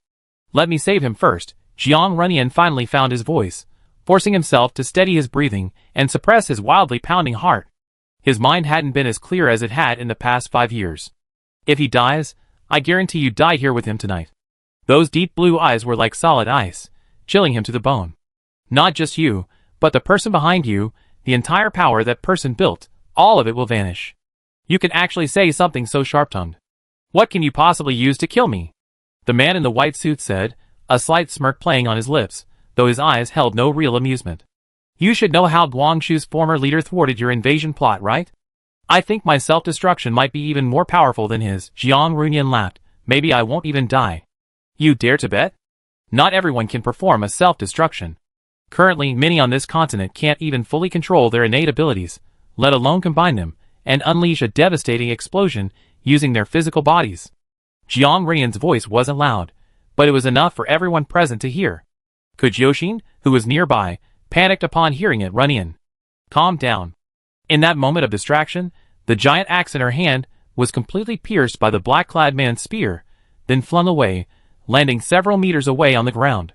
Let me save him first. Jiang Runyan finally found his voice, forcing himself to steady his breathing and suppress his wildly pounding heart. His mind hadn't been as clear as it had in the past 5 years. If he dies, I guarantee you die here with him tonight. Those deep blue eyes were like solid ice, chilling him to the bone. Not just you, but the person behind you, the entire power that person built, all of it will vanish. You can actually say something so sharp-tongued. What can you possibly use to kill me? The man in the white suit said, a slight smirk playing on his lips, though his eyes held no real amusement. You should know how Guangzhou's former leader thwarted your invasion plot, right? I think my self-destruction might be even more powerful than his. Jiang Runyan laughed. Maybe I won't even die. You dare to bet? Not everyone can perform a self-destruction. Currently, many on this continent can't even fully control their innate abilities, let alone combine them, and unleash a devastating explosion using their physical bodies. Jiang Runyan's voice wasn't loud, but it was enough for everyone present to hear. Kujyoshin, who was nearby, panicked upon hearing it. Runyan, calm down. In that moment of distraction, the giant axe in her hand was completely pierced by the black-clad man's spear, then flung away, landing several meters away on the ground.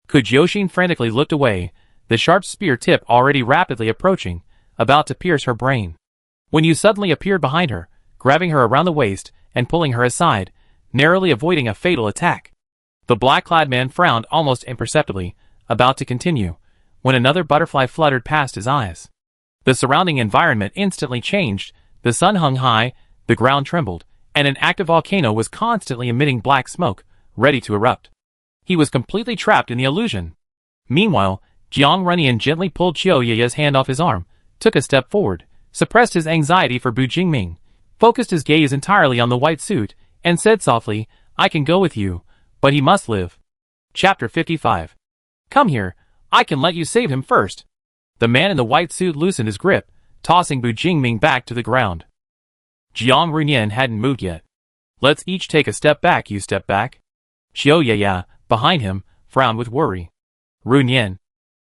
Kujyoshin frantically looked away, the sharp spear tip already rapidly approaching, about to pierce her brain. When you suddenly appeared behind her, grabbing her around the waist and pulling her aside, narrowly avoiding a fatal attack. The black-clad man frowned almost imperceptibly, about to continue, when another butterfly fluttered past his eyes. The surrounding environment instantly changed, the sun hung high, the ground trembled, and an active volcano was constantly emitting black smoke, ready to erupt. He was completely trapped in the illusion. Meanwhile, Jiang Runyan gently pulled Qiuyeye's hand off his arm, took a step forward, suppressed his anxiety for Bu Jingming, focused his gaze entirely on the white suit, and said softly, I can go with you, but he must live. Chapter 55. Come here, I can let you save him first. The man in the white suit loosened his grip, tossing Bu Jingming back to the ground. Jiang Runyan hadn't moved yet. Let's each take a step back. You step back. Qiuyeye, behind him, frowned with worry. Runyan.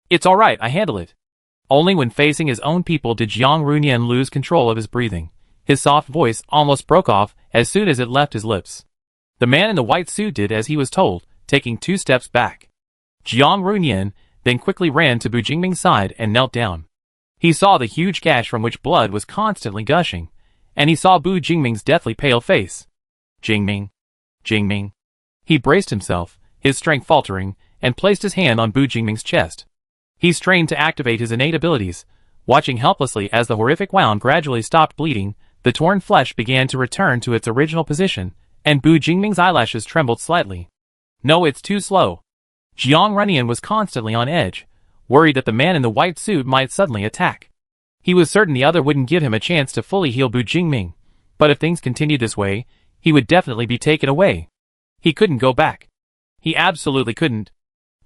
It's all right, I handle it. Only when facing his own people did Jiang Runyan lose control of his breathing. His soft voice almost broke off as soon as it left his lips. The man in the white suit did as he was told, taking 2 steps back. Jiang Runyan then quickly ran to Bu Jingming's side and knelt down. He saw the huge gash from which blood was constantly gushing, and he saw Bu Jingming's deathly pale face. Jingming. Jingming. He braced himself, his strength faltering, and placed his hand on Bu Jingming's chest. He strained to activate his innate abilities, watching helplessly as the horrific wound gradually stopped bleeding, the torn flesh began to return to its original position, and Bu Jingming's eyelashes trembled slightly. No, it's too slow. Jiang Runyan was constantly on edge, worried that the man in the white suit might suddenly attack. He was certain the other wouldn't give him a chance to fully heal Bu Jingming, but if things continued this way, he would definitely be taken away. He couldn't go back. He absolutely couldn't.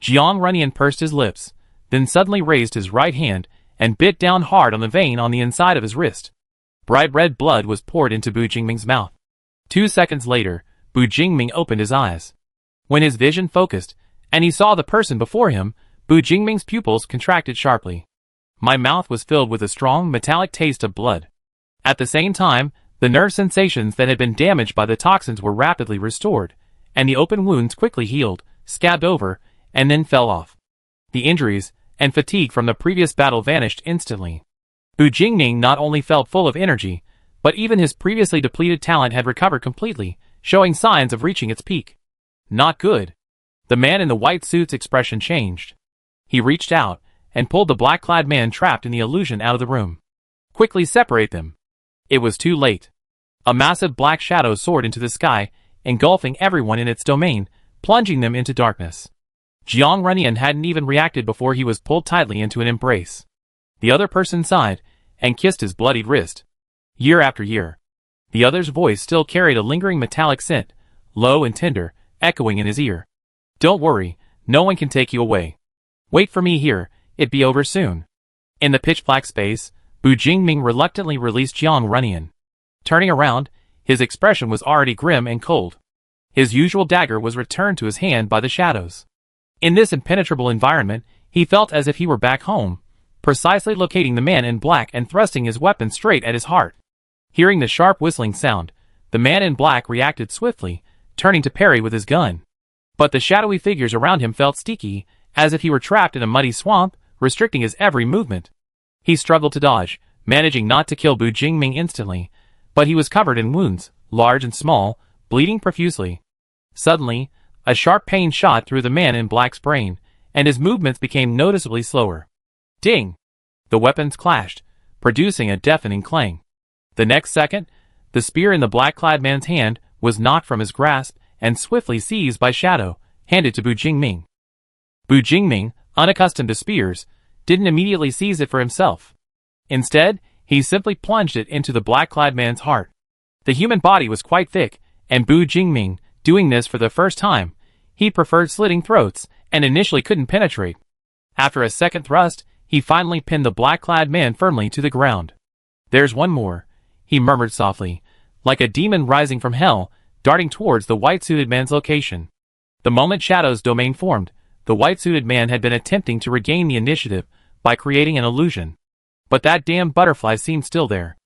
Jiang Runyan pursed his lips, then suddenly raised his right hand and bit down hard on the vein on the inside of his wrist. Bright red blood was poured into Bu Jingming's mouth. 2 seconds later, Bu Jingming opened his eyes. When his vision focused, and he saw the person before him, Bu Jingming's pupils contracted sharply. My mouth was filled with a strong metallic taste of blood. At the same time, the nerve sensations that had been damaged by the toxins were rapidly restored, and the open wounds quickly healed, scabbed over, and then fell off. The injuries and fatigue from the previous battle vanished instantly. Bu Jingming not only felt full of energy, but even his previously depleted talent had recovered completely, showing signs of reaching its peak. Not good. The man in the white suit's expression changed. He reached out and pulled the black-clad man trapped in the illusion out of the room. Quickly separate them. It was too late. A massive black shadow soared into the sky, engulfing everyone in its domain, plunging them into darkness. Jiang Runyan hadn't even reacted before he was pulled tightly into an embrace. The other person sighed and kissed his bloodied wrist. Year after year. The other's voice still carried a lingering metallic scent, low and tender, echoing in his ear. Don't worry, no one can take you away. Wait for me here, it'd be over soon. In the pitch-black space, Bu Jingming reluctantly released Jiang Runyan. Turning around, his expression was already grim and cold. His usual dagger was returned to his hand by the shadows. In this impenetrable environment, he felt as if he were back home, precisely locating the man in black and thrusting his weapon straight at his heart. Hearing the sharp whistling sound, the man in black reacted swiftly, turning to parry with his gun. But the shadowy figures around him felt sticky, as if he were trapped in a muddy swamp, restricting his every movement. He struggled to dodge, managing not to kill Bu Jingming instantly, but he was covered in wounds, large and small, bleeding profusely. Suddenly, a sharp pain shot through the man in black's brain, and his movements became noticeably slower. Ding! The weapons clashed, producing a deafening clang. The next second, the spear in the black-clad man's hand was knocked from his grasp and swiftly seized by Shadow, handed to Bu Jingming. Bu Jingming, unaccustomed to spears, didn't immediately seize it for himself. Instead, he simply plunged it into the black-clad man's heart. The human body was quite thick, and Bu Jingming, doing this for the first time, he preferred slitting throats and initially couldn't penetrate. After a second thrust, he finally pinned the black-clad man firmly to the ground. There's one more, he murmured softly, like a demon rising from hell, darting towards the white-suited man's location. The moment Shadow's domain formed, the white-suited man had been attempting to regain the initiative by creating an illusion. But that damn butterfly seemed still there.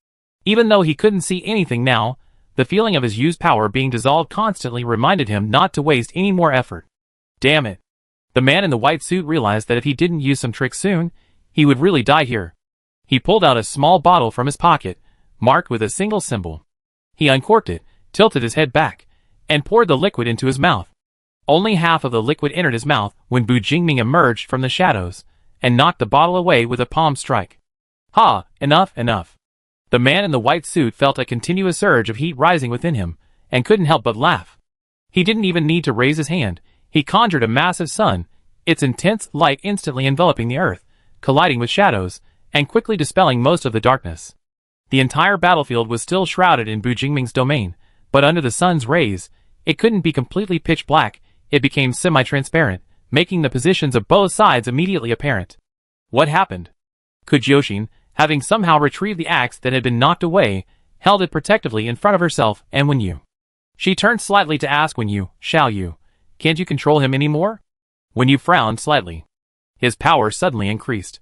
Even though he couldn't see anything now, the feeling of his used power being dissolved constantly reminded him not to waste any more effort. Damn it. The man in the white suit realized that if he didn't use some trick soon, he would really die here. He pulled out a small bottle from his pocket, marked with a single symbol. He uncorked it, tilted his head back, and poured the liquid into his mouth. Only half of the liquid entered his mouth when Bu Jingming emerged from the shadows, and knocked the bottle away with a palm strike. Ha! Enough, enough. The man in the white suit felt a continuous surge of heat rising within him, and couldn't help but laugh. He didn't even need to raise his hand. He conjured a massive sun, its intense light instantly enveloping the earth, colliding with shadows, and quickly dispelling most of the darkness. The entire battlefield was still shrouded in Bu Jingming's domain, but under the sun's rays, it couldn't be completely pitch black. It became semi-transparent, making the positions of both sides immediately apparent. What happened? Kujoshin, having somehow retrieved the axe that had been knocked away, held it protectively in front of herself and Wenyu. She turned slightly to ask Wenyu, Xiaoyu, can't you control him anymore? Wenyu frowned slightly. His power suddenly increased.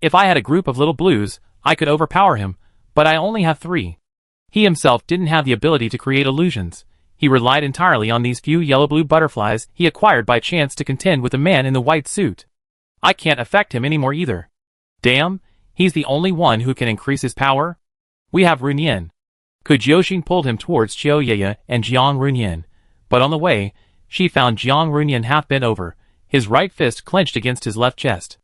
If I had a group of little blues, I could overpower him, but I only have 3. He himself didn't have the ability to create illusions. He relied entirely on these few yellow-blue butterflies he acquired by chance to contend with the man in the white suit. I can't affect him anymore either. Damn, he's the only one who can increase his power? We have Runyan. Kujioxin pulled him towards Qiu Yeye and Jiang Runyan, but on the way, she found Jiang Runyan half bent over, his right fist clenched against his left chest.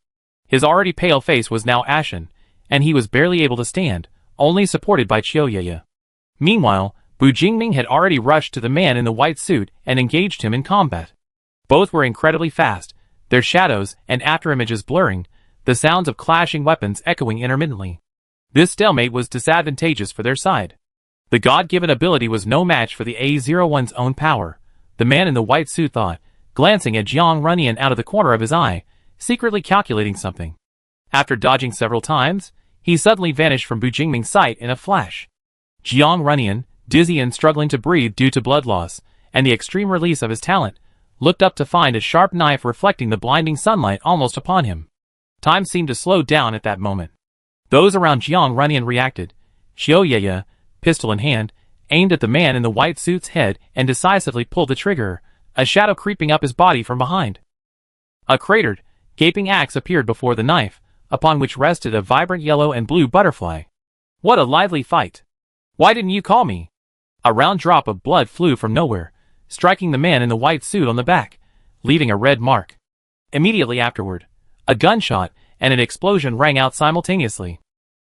His already pale face was now ashen, and he was barely able to stand, only supported by Qiu Yeye. Meanwhile, Bu Jingming had already rushed to the man in the white suit and engaged him in combat. Both were incredibly fast, their shadows and afterimages blurring, the sounds of clashing weapons echoing intermittently. This stalemate was disadvantageous for their side. The God-given ability was no match for the A01's own power, the man in the white suit thought, glancing at Jiang Runyan out of the corner of his eye, secretly calculating something. After dodging several times, he suddenly vanished from Bu Jingming's sight in a flash. Jiang Runyan, dizzy and struggling to breathe due to blood loss, and the extreme release of his talent, looked up to find a sharp knife reflecting the blinding sunlight almost upon him. Time seemed to slow down at that moment. Those around Jiang Runyan reacted. Qiu Yeye, pistol in hand, aimed at the man in the white suit's head and decisively pulled the trigger, a shadow creeping up his body from behind. A cratered, gaping axe appeared before the knife, upon which rested a vibrant yellow and blue butterfly. What a lively fight! Why didn't you call me? A round drop of blood flew from nowhere, striking the man in the white suit on the back, leaving a red mark. Immediately afterward, a gunshot and an explosion rang out simultaneously.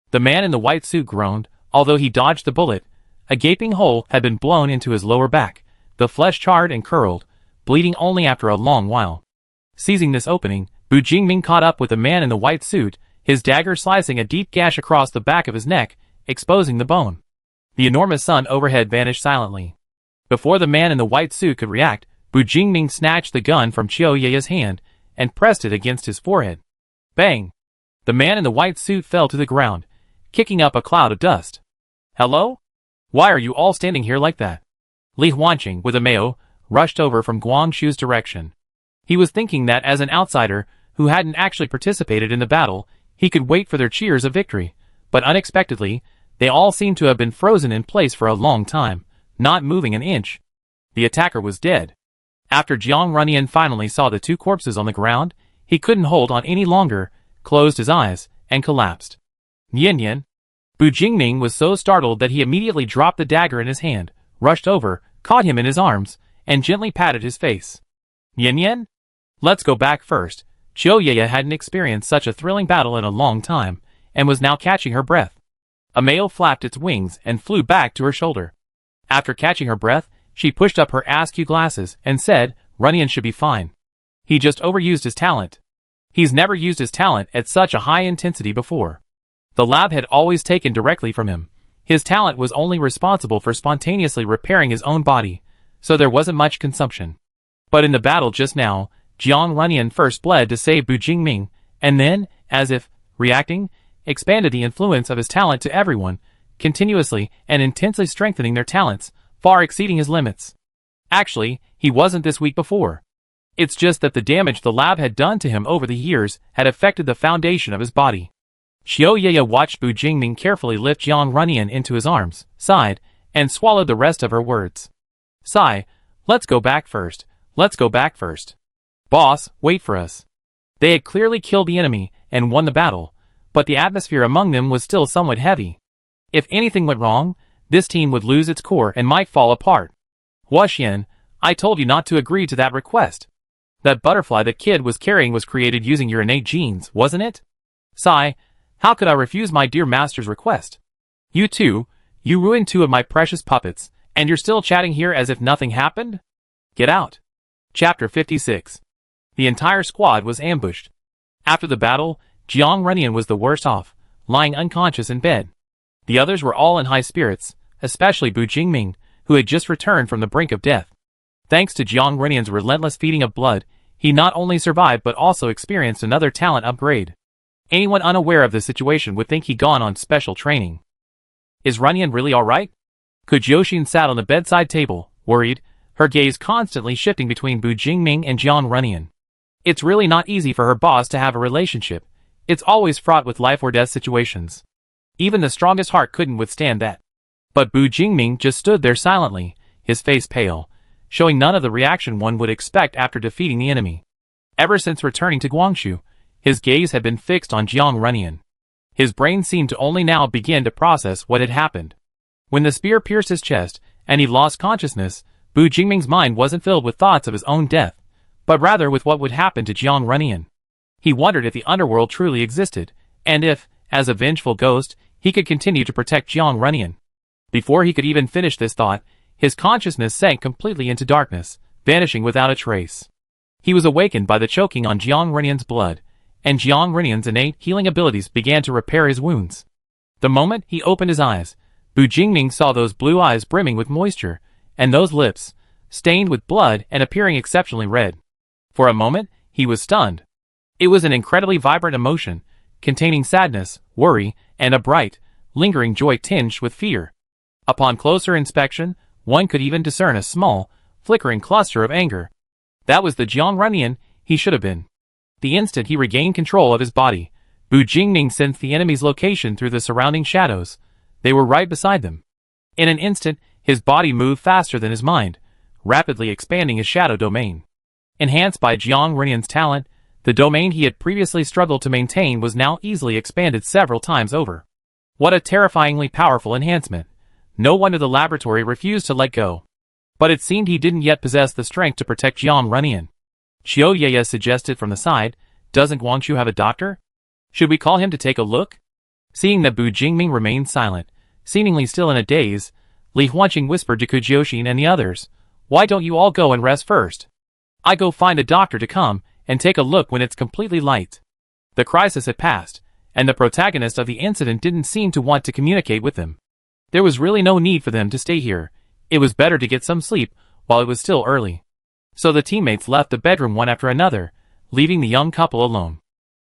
The man in the white suit groaned, although he dodged the bullet. A gaping hole had been blown into his lower back, the flesh charred and curled, bleeding only after a long while. Seizing this opening, Bu Jingming caught up with the man in the white suit, his dagger slicing a deep gash across the back of his neck, exposing the bone. The enormous sun overhead vanished silently. Before the man in the white suit could react, Bu Jingming snatched the gun from Qiu Yeye's hand and pressed it against his forehead. Bang! The man in the white suit fell to the ground, kicking up a cloud of dust. Hello? Why are you all standing here like that? Li Huanqing, with a Mao, rushed over from Guangshu's direction. He was thinking that as an outsider, who hadn't actually participated in the battle, he could wait for their cheers of victory, but unexpectedly, they all seemed to have been frozen in place for a long time, not moving an inch. The attacker was dead. After Jiang Runyan finally saw the two corpses on the ground, he couldn't hold on any longer, closed his eyes, and collapsed. Yan. Bu Jingming was so startled that he immediately dropped the dagger in his hand, rushed over, caught him in his arms, and gently patted his face. Yan? Let's go back first. Qiu Yeye hadn't experienced such a thrilling battle in a long time, and was now catching her breath. A male flapped its wings and flew back to her shoulder. After catching her breath, she pushed up her askew glasses and said, Runyan should be fine. He just overused his talent. He's never used his talent at such a high intensity before. The lab had always taken directly from him. His talent was only responsible for spontaneously repairing his own body, so there wasn't much consumption. But in the battle just now, Jiang Runyan first bled to save Bu Jingming, and then, as if reacting, expanded the influence of his talent to everyone, continuously and intensely strengthening their talents, far exceeding his limits. Actually, he wasn't this weak before. It's just that the damage the lab had done to him over the years had affected the foundation of his body. Qiu Yeye watched Bu Jingming carefully lift Jiang Runyan into his arms, sighed, and swallowed the rest of her words. Sigh, let's go back first. Let's go back first. Boss, wait for us. They had clearly killed the enemy and won the battle, but the atmosphere among them was still somewhat heavy. If anything went wrong, this team would lose its core and might fall apart. Huaxian, I told you not to agree to that request. That butterfly that kid was carrying was created using your innate genes, wasn't it? Sigh, how could I refuse my dear master's request? You too, you ruined two of my precious puppets, and you're still chatting here as if nothing happened? Get out. Chapter 56. The entire squad was ambushed. After the battle, Jiang Runyan was the worst off, lying unconscious in bed. The others were all in high spirits, especially Bu Jingming, who had just returned from the brink of death. Thanks to Jiang Runyan's relentless feeding of blood, he not only survived but also experienced another talent upgrade. Anyone unaware of the situation would think he'd gone on special training. Is Runyan really alright? Kujioxin sat on the bedside table, worried, her gaze constantly shifting between Bu Jingming and Jiang Runyan. It's really not easy for her boss to have a relationship. It's always fraught with life or death situations. Even the strongest heart couldn't withstand that. But Bu Jingming just stood there silently, his face pale, showing none of the reaction one would expect after defeating the enemy. Ever since returning to Guangshu, his gaze had been fixed on Jiang Runyan. His brain seemed to only now begin to process what had happened. When the spear pierced his chest, and he lost consciousness, Bu Jingming's mind wasn't filled with thoughts of his own death, but rather with what would happen to Jiang Runyan. He wondered if the underworld truly existed, and if, as a vengeful ghost, he could continue to protect Jiang Runyan. Before he could even finish this thought, his consciousness sank completely into darkness, vanishing without a trace. He was awakened by the choking on Jiang Runyan's blood, and Jiang Runyan's innate healing abilities began to repair his wounds. The moment he opened his eyes, Bu Jingming saw those blue eyes brimming with moisture, and those lips, stained with blood and appearing exceptionally red. For a moment, he was stunned. It was an incredibly vibrant emotion, containing sadness, worry, and a bright, lingering joy tinged with fear. Upon closer inspection, one could even discern a small, flickering cluster of anger. That was the Jiang Runyan he should have been. The instant he regained control of his body, Bu Jingming sensed the enemy's location through the surrounding shadows. They were right beside them. In an instant, his body moved faster than his mind, rapidly expanding his shadow domain. Enhanced by Jiang Runyan's talent, the domain he had previously struggled to maintain was now easily expanded several times over. What a terrifyingly powerful enhancement. No wonder the laboratory refused to let go. But it seemed he didn't yet possess the strength to protect Jiang Runyan. Xiao Yeye suggested from the side, "Doesn't Guangqiu have a doctor? Should we call him to take a look?" Seeing that Bu Jingming remained silent, seemingly still in a daze, Li Huanqing whispered to Kujioshin and the others, "Why don't you all go and rest first? I go find a doctor to come and take a look when it's completely light." The crisis had passed, and the protagonist of the incident didn't seem to want to communicate with them. There was really no need for them to stay here. It was better to get some sleep while it was still early. So the teammates left the bedroom one after another, leaving the young couple alone.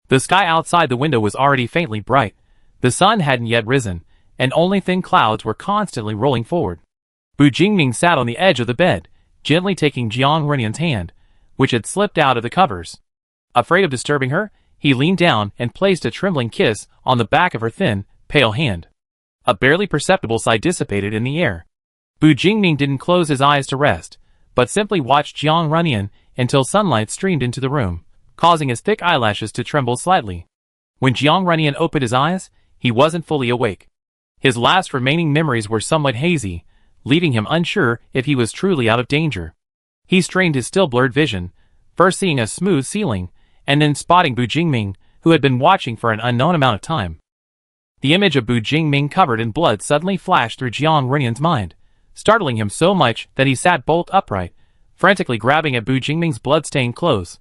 The sky outside the window was already faintly bright. The sun hadn't yet risen, and only thin clouds were constantly rolling forward. Bu Jingming sat on the edge of the bed, gently taking Jiang Runyan's hand, which had slipped out of the covers. Afraid of disturbing her, he leaned down and placed a trembling kiss on the back of her thin, pale hand. A barely perceptible sigh dissipated in the air. Bu Jingming didn't close his eyes to rest, but simply watched Jiang Runyan until sunlight streamed into the room, causing his thick eyelashes to tremble slightly. When Jiang Runyan opened his eyes, he wasn't fully awake. His last remaining memories were somewhat hazy, leaving him unsure if he was truly out of danger. He strained his still blurred vision, first seeing a smooth ceiling, and then spotting Bu Jingming, who had been watching for an unknown amount of time. The image of Bu Jingming covered in blood suddenly flashed through Jiang Runyan's mind, startling him so much that he sat bolt upright, frantically grabbing at Bu Jingming's blood-stained clothes.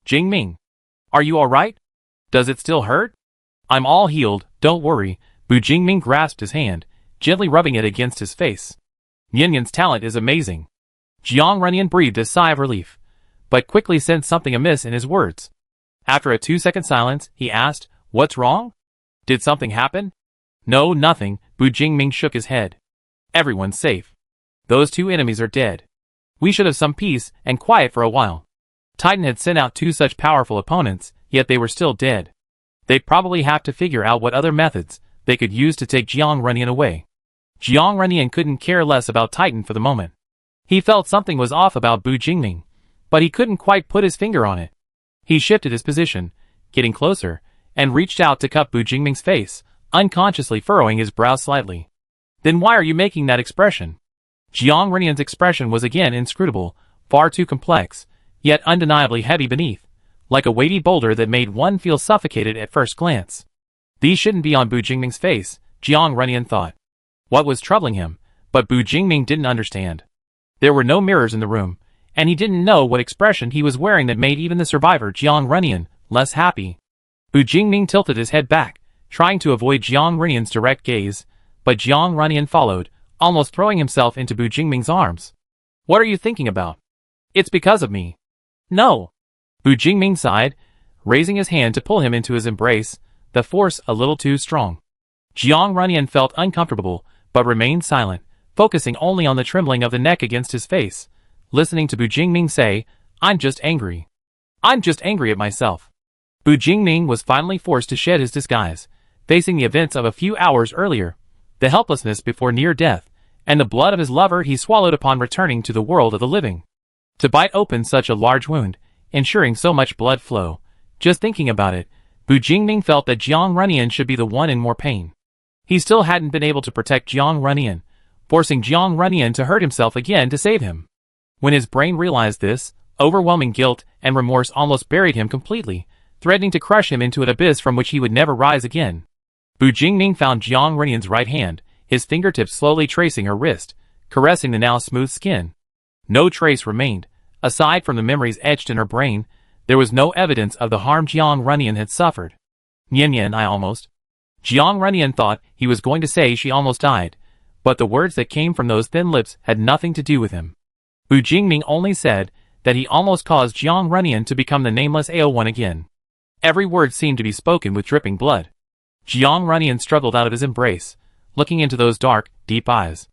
"Jingming, are you all right? Does it still hurt?" "I'm all healed, don't worry." Bu Jingming grasped his hand, gently rubbing it against his face. "Yanyan's talent is amazing." Jiang Runyan breathed a sigh of relief, but quickly sensed something amiss in his words. After a 2-second silence, he asked, "What's wrong? Did something happen?" "No, nothing." Bu Jingming shook his head. "Everyone's safe. Those two enemies are dead. We should have some peace and quiet for a while." Titan had sent out 2 such powerful opponents, yet they were still dead. They'd probably have to figure out what other methods they could use to take Jiang Runyan away. Jiang Runyan couldn't care less about Titan for the moment. He felt something was off about Bu Jingming, but he couldn't quite put his finger on it. He shifted his position, getting closer, and reached out to cup Bu Jingming's face, unconsciously furrowing his brow slightly. "Then why are you making that expression?" Jiang Runyan's expression was again inscrutable, far too complex, yet undeniably heavy beneath, like a weighty boulder that made one feel suffocated at first glance. These shouldn't be on Bu Jingming's face, Jiang Runyan thought. What was troubling him? But Bu Jingming didn't understand. There were no mirrors in the room, and he didn't know what expression he was wearing that made even the survivor Jiang Runyan less happy. Bu Jingming tilted his head back, trying to avoid Jiang Runyan's direct gaze, but Jiang Runyan followed, almost throwing himself into Bu Jingming's arms. "What are you thinking about? It's because of me." "No." Bu Jingming sighed, raising his hand to pull him into his embrace, the force a little too strong. Jiang Runyan felt uncomfortable, but remained silent, focusing only on the trembling of the neck against his face, listening to Bu Jingming say, "I'm just angry. I'm just angry at myself." Bu Jingming was finally forced to shed his disguise, facing the events of a few hours earlier, the helplessness before near death, and the blood of his lover he swallowed upon returning to the world of the living. To bite open such a large wound, ensuring so much blood flow, just thinking about it, Bu Jingming felt that Jiang Runyan should be the one in more pain. He still hadn't been able to protect Jiang Runyan, forcing Jiang Runyan to hurt himself again to save him. When his brain realized this, overwhelming guilt and remorse almost buried him completely, threatening to crush him into an abyss from which he would never rise again. Bu Jingming found Jiang Runyan's right hand, his fingertips slowly tracing her wrist, caressing the now smooth skin. No trace remained. Aside from the memories etched in her brain, there was no evidence of the harm Jiang Runyan had suffered. Nian, I almost. Jiang Runyan thought he was going to say she almost died, but the words that came from those thin lips had nothing to do with him. Bu Jingming only said that he almost caused Jiang Runyan to become the nameless EP1 again. Every word seemed to be spoken with dripping blood. Jiang Runyan struggled out of his embrace, looking into those dark, deep eyes.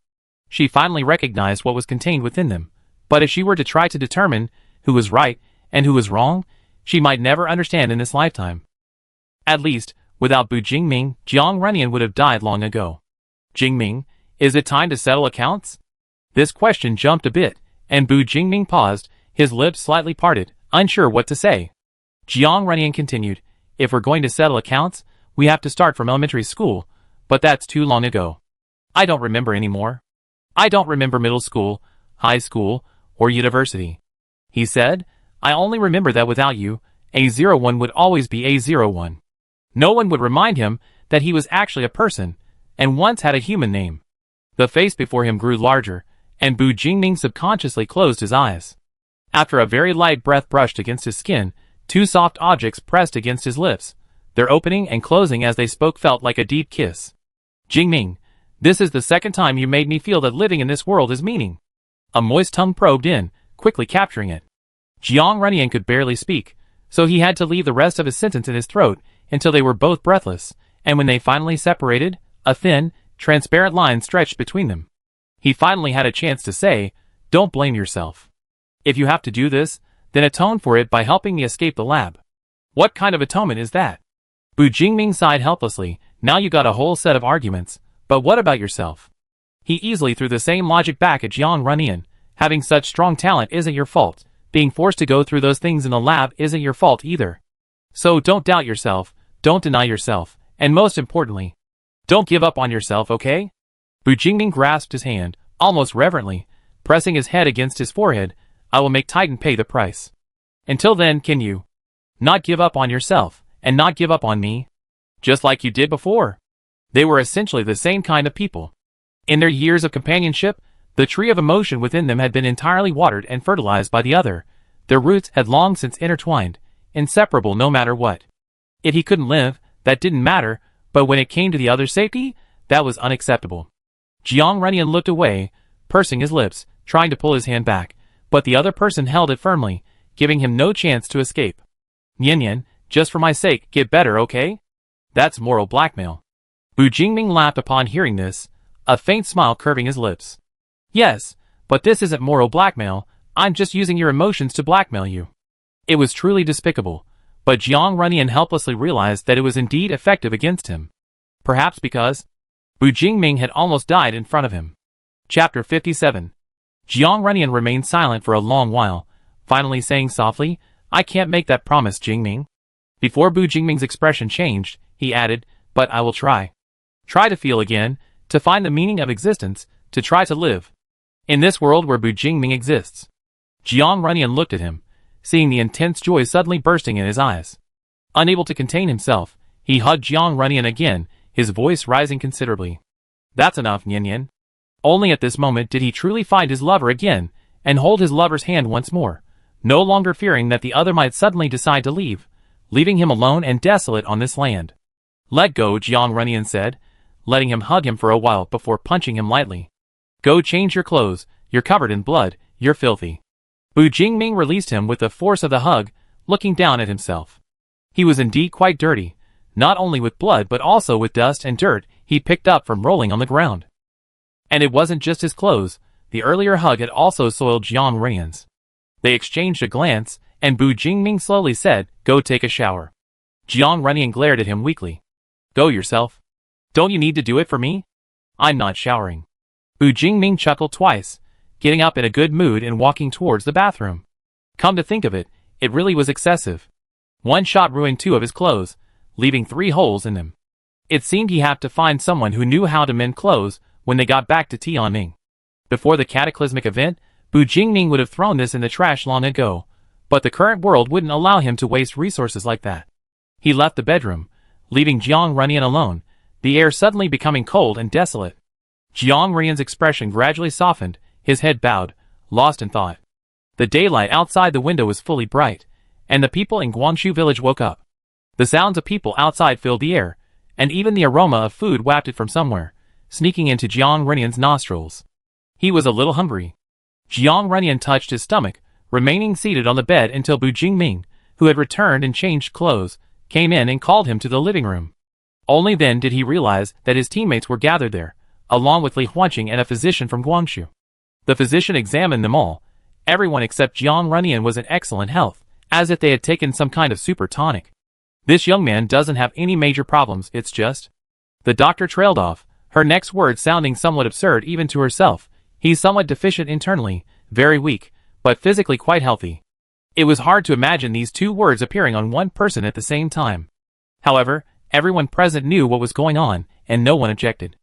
She finally recognized what was contained within them, but if she were to try to determine who was right and who was wrong, she might never understand in this lifetime. At least, without Bu Jingming, Jiang Runyan would have died long ago. Jingming, is it time to settle accounts? This question jumped a bit, and Bu Jingming paused, his lips slightly parted, unsure what to say. Jiang Runyan continued, if we're going to settle accounts, we have to start from elementary school, but that's too long ago. I don't remember anymore. I don't remember middle school, high school, or university. He said, I only remember that without you, A01 would always be A01. No one would remind him that he was actually a person, and once had a human name. The face before him grew larger, and Bu Jingming subconsciously closed his eyes. After a very light breath brushed against his skin, two soft objects pressed against his lips. Their opening and closing as they spoke felt like a deep kiss. Jingming, this is the second time you made me feel that living in this world is meaning. A moist tongue probed in, quickly capturing it. Jiang Runyan could barely speak, so he had to leave the rest of his sentence in his throat until they were both breathless, and when they finally separated, a thin, transparent line stretched between them. He finally had a chance to say, don't blame yourself. If you have to do this, then atone for it by helping me escape the lab. What kind of atonement is that? Bu Jingming sighed helplessly, now you got a whole set of arguments, but what about yourself? He easily threw the same logic back at Jiang Runyan. Having such strong talent isn't your fault. Being forced to go through those things in the lab isn't your fault either. So don't doubt yourself, don't deny yourself, and most importantly, don't give up on yourself, okay? Bu Jingming grasped his hand, almost reverently, pressing his head against his forehead. I will make Titan pay the price. Until then, can you not give up on yourself, and not give up on me? Just like you did before. They were essentially the same kind of people. In their years of companionship, the tree of emotion within them had been entirely watered and fertilized by the other. Their roots had long since intertwined, inseparable no matter what. If he couldn't live, that didn't matter, but when it came to the other's safety, that was unacceptable. Jiang Runyan looked away, pursing his lips, trying to pull his hand back, but the other person held it firmly, giving him no chance to escape. Nian, just for my sake, get better, okay? That's moral blackmail. Bu Jingming laughed upon hearing this, a faint smile curving his lips. Yes, but this isn't moral blackmail, I'm just using your emotions to blackmail you. It was truly despicable, but Jiang Runyan helplessly realized that it was indeed effective against him. Perhaps because Bu Jingming had almost died in front of him. Chapter 57. Jiang Runyan remained silent for a long while, finally saying softly, I can't make that promise, Jingming. Before Bu Jingming's expression changed, he added, but I will try. Try to feel again, to find the meaning of existence, to try to live. In this world where Bu Jingming exists. Jiang Runyan looked at him, seeing the intense joy suddenly bursting in his eyes. Unable to contain himself, he hugged Jiang Runyan again, his voice rising considerably. That's enough, Nian. Only at this moment did he truly find his lover again, and hold his lover's hand once more, no longer fearing that the other might suddenly decide to leave, leaving him alone and desolate on this land. Let go, Jiang Runyan said, letting him hug him for a while before punching him lightly. Go change your clothes, you're covered in blood, you're filthy. Bu Jingming released him with the force of the hug, looking down at himself. He was indeed quite dirty, not only with blood but also with dust and dirt he picked up from rolling on the ground. And it wasn't just his clothes, the earlier hug had also soiled Jiang Runyan's. They exchanged a glance, and Bu Jingming slowly said, go take a shower. Jiang Runyan glared at him weakly. Go yourself. Don't you need to do it for me? I'm not showering. Bu Jingming chuckled twice, getting up in a good mood and walking towards the bathroom. Come to think of it, it really was excessive. One shot ruined 2 of his clothes, leaving 3 holes in them. It seemed he had to find someone who knew how to mend clothes, when they got back to Tianming. Before the cataclysmic event, Bu Jingming would have thrown this in the trash long ago, but the current world wouldn't allow him to waste resources like that. He left the bedroom, leaving Jiang Runyan alone, the air suddenly becoming cold and desolate. Jiang Runyan's expression gradually softened, his head bowed, lost in thought. The daylight outside the window was fully bright, and the people in Guangshu village woke up. The sounds of people outside filled the air, and even the aroma of food wafted from somewhere, sneaking into Jiang Runyan's nostrils. He was a little hungry. Jiang Runyan touched his stomach, remaining seated on the bed until Bu Jingming, who had returned and changed clothes, came in and called him to the living room. Only then did he realize that his teammates were gathered there, along with Li Huanqing and a physician from Guangshu. The physician examined them all. Everyone except Jiang Runyan was in excellent health, as if they had taken some kind of super tonic. This young man doesn't have any major problems, it's just... The doctor trailed off, her next words sounding somewhat absurd even to herself. He's somewhat deficient internally, very weak, but physically quite healthy. It was hard to imagine these two words appearing on one person at the same time. However, everyone present knew what was going on, and no one objected.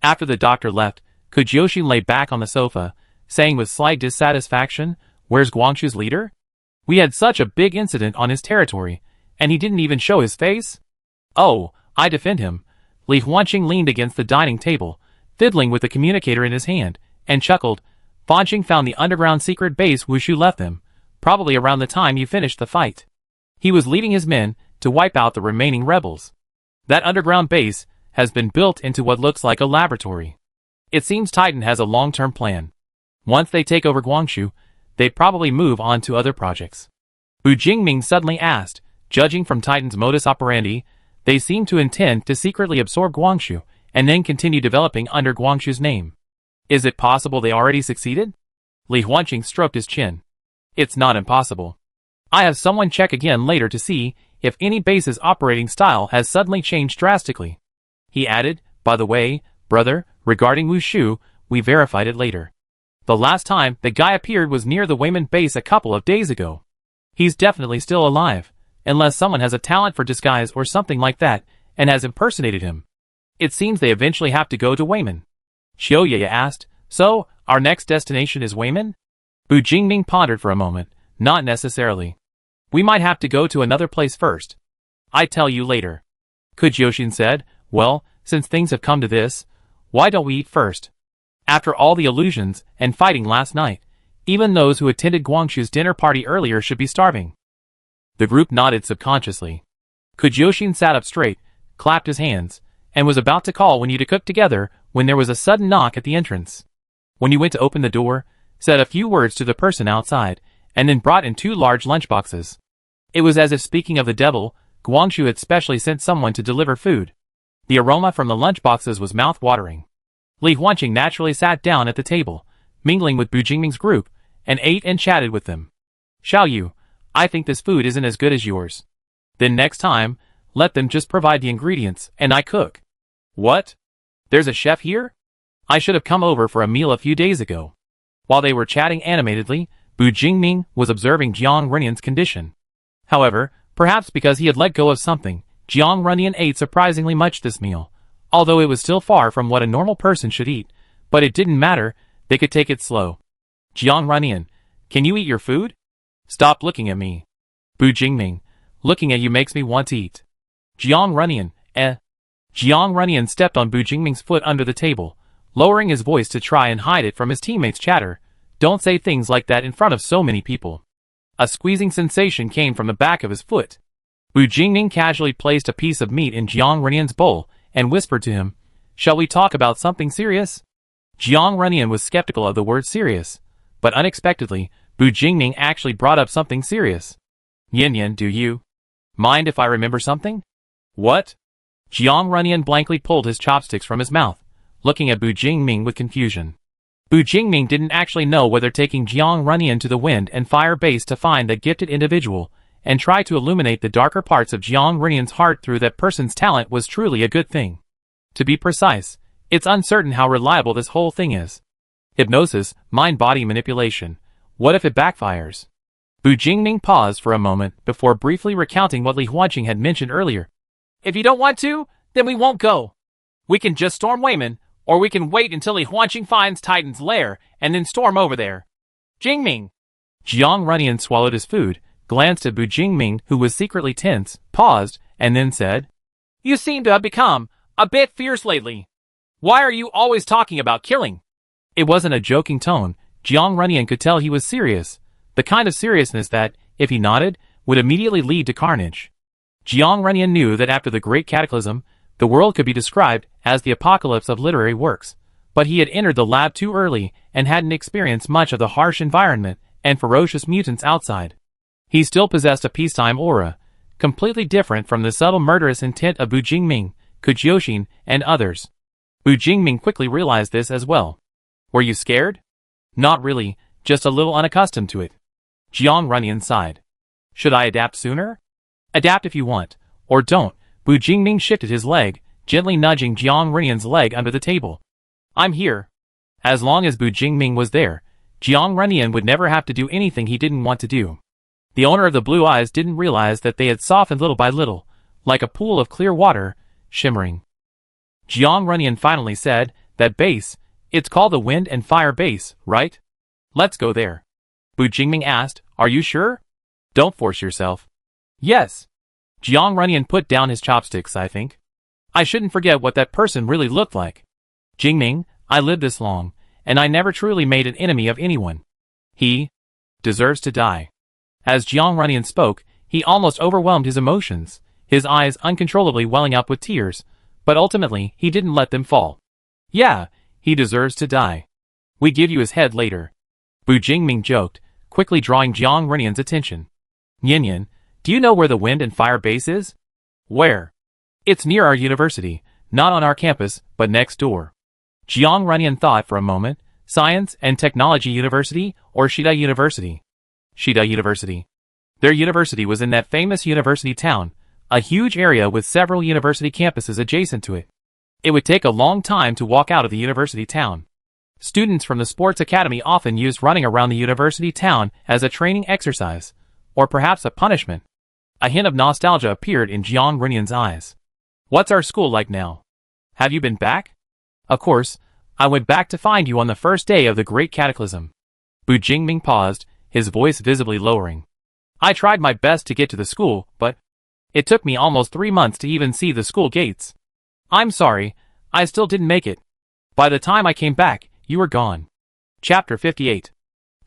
After the doctor left, Kujioshi lay back on the sofa, saying with slight dissatisfaction, "Where's Guangshu's leader? We had such a big incident on his territory, and he didn't even show his face? Oh, I defend him." Li Huanqing leaned against the dining table, fiddling with the communicator in his hand, and chuckled. "Fanqing found the underground secret base Wushu left them, probably around the time you finished the fight. He was leading his men to wipe out the remaining rebels. That underground base has been built into what looks like a laboratory. It seems Titan has a long-term plan. Once they take over Guangshu, they'd probably move on to other projects." Bu Jingming suddenly asked. Judging from Titan's modus operandi, they seem to intend to secretly absorb Guangshu, and then continue developing under Guangshu's name. Is it possible they already succeeded? Li Huanqing stroked his chin. It's not impossible. I have someone check again later to see if any base's operating style has suddenly changed drastically. He added, by the way, brother, regarding Wushu, we verified it later. The last time the guy appeared was near the Wayman base a couple of days ago. He's definitely still alive, unless someone has a talent for disguise or something like that, and has impersonated him. It seems they eventually have to go to Wayman. Xiaoye asked, "So, our next destination is Wayman?" Bu Jingming pondered for a moment. "Not necessarily. We might have to go to another place first. I tell you later." Kujioshi said, "Well, since things have come to this, why don't we eat first? After all the illusions and fighting last night, even those who attended Guangshu's dinner party earlier should be starving." The group nodded subconsciously. Kujioshi sat up straight, clapped his hands, and was about to call when you to cook together when there was a sudden knock at the entrance. When you went to open the door, said a few words to the person outside, and then brought in 2 large lunchboxes. It was as if speaking of the devil, Guangshu had specially sent someone to deliver food. The aroma from the lunchboxes was mouth-watering. Li Huanqing naturally sat down at the table, mingling with Bu Jingming's group, and ate and chatted with them. "Xiao Yu, I think this food isn't as good as yours. Then next time, let them just provide the ingredients, and I cook." "What? There's a chef here? I should have come over for a meal a few days ago." While they were chatting animatedly, Bu Jingming was observing Jiang Runyan's condition. However, perhaps because he had let go of something, Jiang Runyan ate surprisingly much this meal, although it was still far from what a normal person should eat, but it didn't matter, they could take it slow. "Jiang Runyan, can you eat your food?" "Stop looking at me." Bu Jingming, "Looking at you makes me want to eat." Jiang Runyan, Jiang Runyan stepped on Bu Jingming's foot under the table, lowering his voice to try and hide it from his teammates' chatter. "Don't say things like that in front of so many people." A squeezing sensation came from the back of his foot. Bu Jingming casually placed a piece of meat in Jiang Runyan's bowl, and whispered to him, "Shall we talk about something serious?" Jiang Runyan was skeptical of the word serious, but unexpectedly, Bu Jingming actually brought up something serious. "Yin Yin, do you mind if I remember something?" "What?" Jiang Runyan blankly pulled his chopsticks from his mouth, looking at Bu Jingming with confusion. Bu Jingming didn't actually know whether taking Jiang Runyan to the Wind and Fire base to find that gifted individual, and try to illuminate the darker parts of Jiang Runyan's heart through that person's talent was truly a good thing. To be precise, it's uncertain how reliable this whole thing is. Hypnosis, mind-body manipulation. What if it backfires? Bu Jingming paused for a moment before briefly recounting what Li Huanqing had mentioned earlier. "If you don't want to, then we won't go. We can just storm Wayman, Or we can wait until Li Huanqing finds Titan's lair and then storm over there. Jingming. Jiang Runyan swallowed his food, glanced at Bu Jingming, who was secretly tense, paused, and then said, You seem to have become a bit fierce lately. Why are you always talking about killing? It wasn't a joking tone. Jiang Runyan could tell he was serious, the kind of seriousness that, if he nodded, would immediately lead to carnage. Jiang Runyan knew that after the Great Cataclysm, the world could be described as the apocalypse of literary works, but he had entered the lab too early and hadn't experienced much of the harsh environment and ferocious mutants outside. He still possessed a peacetime aura, completely different from the subtle murderous intent of Bu Jingming, Kujyoshin, and others. Bu Jingming quickly realized this as well. Were you scared? Not really, just a little unaccustomed to it. Jiang Runyan sighed. Should I adapt sooner? Adapt if you want, or don't. Bu Jingming shifted his leg, gently nudging Jiang Runyan's leg under the table. I'm here. As long as Bu Jingming was there, Jiang Runyan would never have to do anything he didn't want to do. The owner of the blue eyes didn't realize that they had softened little by little, like a pool of clear water, shimmering. Jiang Runyan finally said, That base, it's called the Wind and Fire Base, right? Let's go there. Bu Jingming asked, Are you sure? Don't force yourself. Yes. Jiang Runyan put down his chopsticks, I think. I shouldn't forget what that person really looked like. Jingming, I lived this long, and I never truly made an enemy of anyone. He deserves to die. As Jiang Runyan spoke, he almost overwhelmed his emotions, his eyes uncontrollably welling up with tears, but ultimately he didn't let them fall. Yeah, he deserves to die. We give you his head later. Bu Jingming joked, quickly drawing Jiang Runyan's attention. Yin, do you know where the Wind and Fire Base is? Where? It's near our university, not on our campus, but next door. Jiang Runyan thought for a moment. Science and Technology University or Shida University? Shida University. Their university was in that famous university town, a huge area with several university campuses adjacent to it. It would take a long time to walk out of the university town. Students from the sports academy often used running around the university town as a training exercise, or perhaps a punishment. A hint of nostalgia appeared in Jiang Runyan's eyes. What's our school like now? Have you been back? Of course, I went back to find you on the first day of the Great Cataclysm. Bu Jingming paused, his voice visibly lowering. I tried my best to get to the school, but it took me almost 3 months to even see the school gates. I'm sorry, I still didn't make it. By the time I came back, you were gone. Chapter 58.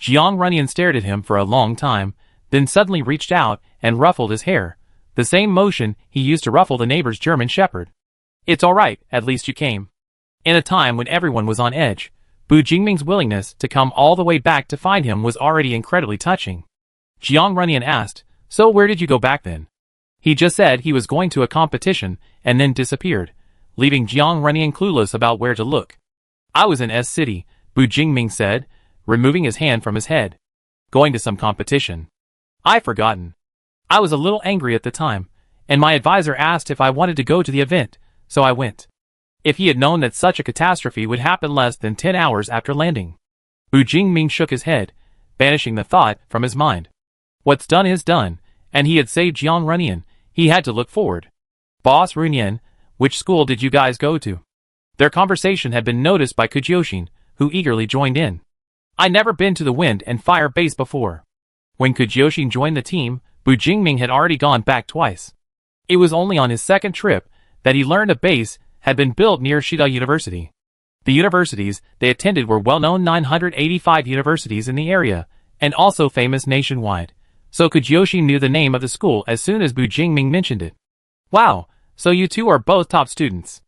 Jiang Runyan stared at him for a long time, then suddenly reached out and ruffled his hair, the same motion he used to ruffle the neighbor's German shepherd. It's all right, at least you came. In a time when everyone was on edge, Bu Jingming's willingness to come all the way back to find him was already incredibly touching. Jiang Runyan asked, So where did you go back then? He just said he was going to a competition and then disappeared, leaving Jiang Runyan clueless about where to look. I was in S City, Bu Jingming said, removing his hand from his head. Going to some competition. I've forgotten. I was a little angry at the time, and my advisor asked if I wanted to go to the event, so I went. If he had known that such a catastrophe would happen less than 10 hours after landing. Bu Jingming shook his head, banishing the thought from his mind. What's done is done, and he had saved Jiang Runyan. He had to look forward. Boss Runyan, which school did you guys go to? Their conversation had been noticed by Kujyoshin, who eagerly joined in. I'd never been to the Wind and Fire Base before. When Kujyoshin joined the team, Bu Jingming had already gone back twice. It was only on his second trip that he learned a base had been built near Shida University. The universities they attended were well-known 985 universities in the area, and also famous nationwide, so Kujyoshin knew the name of the school as soon as Bu Jingming mentioned it. Wow, so you two are both top students.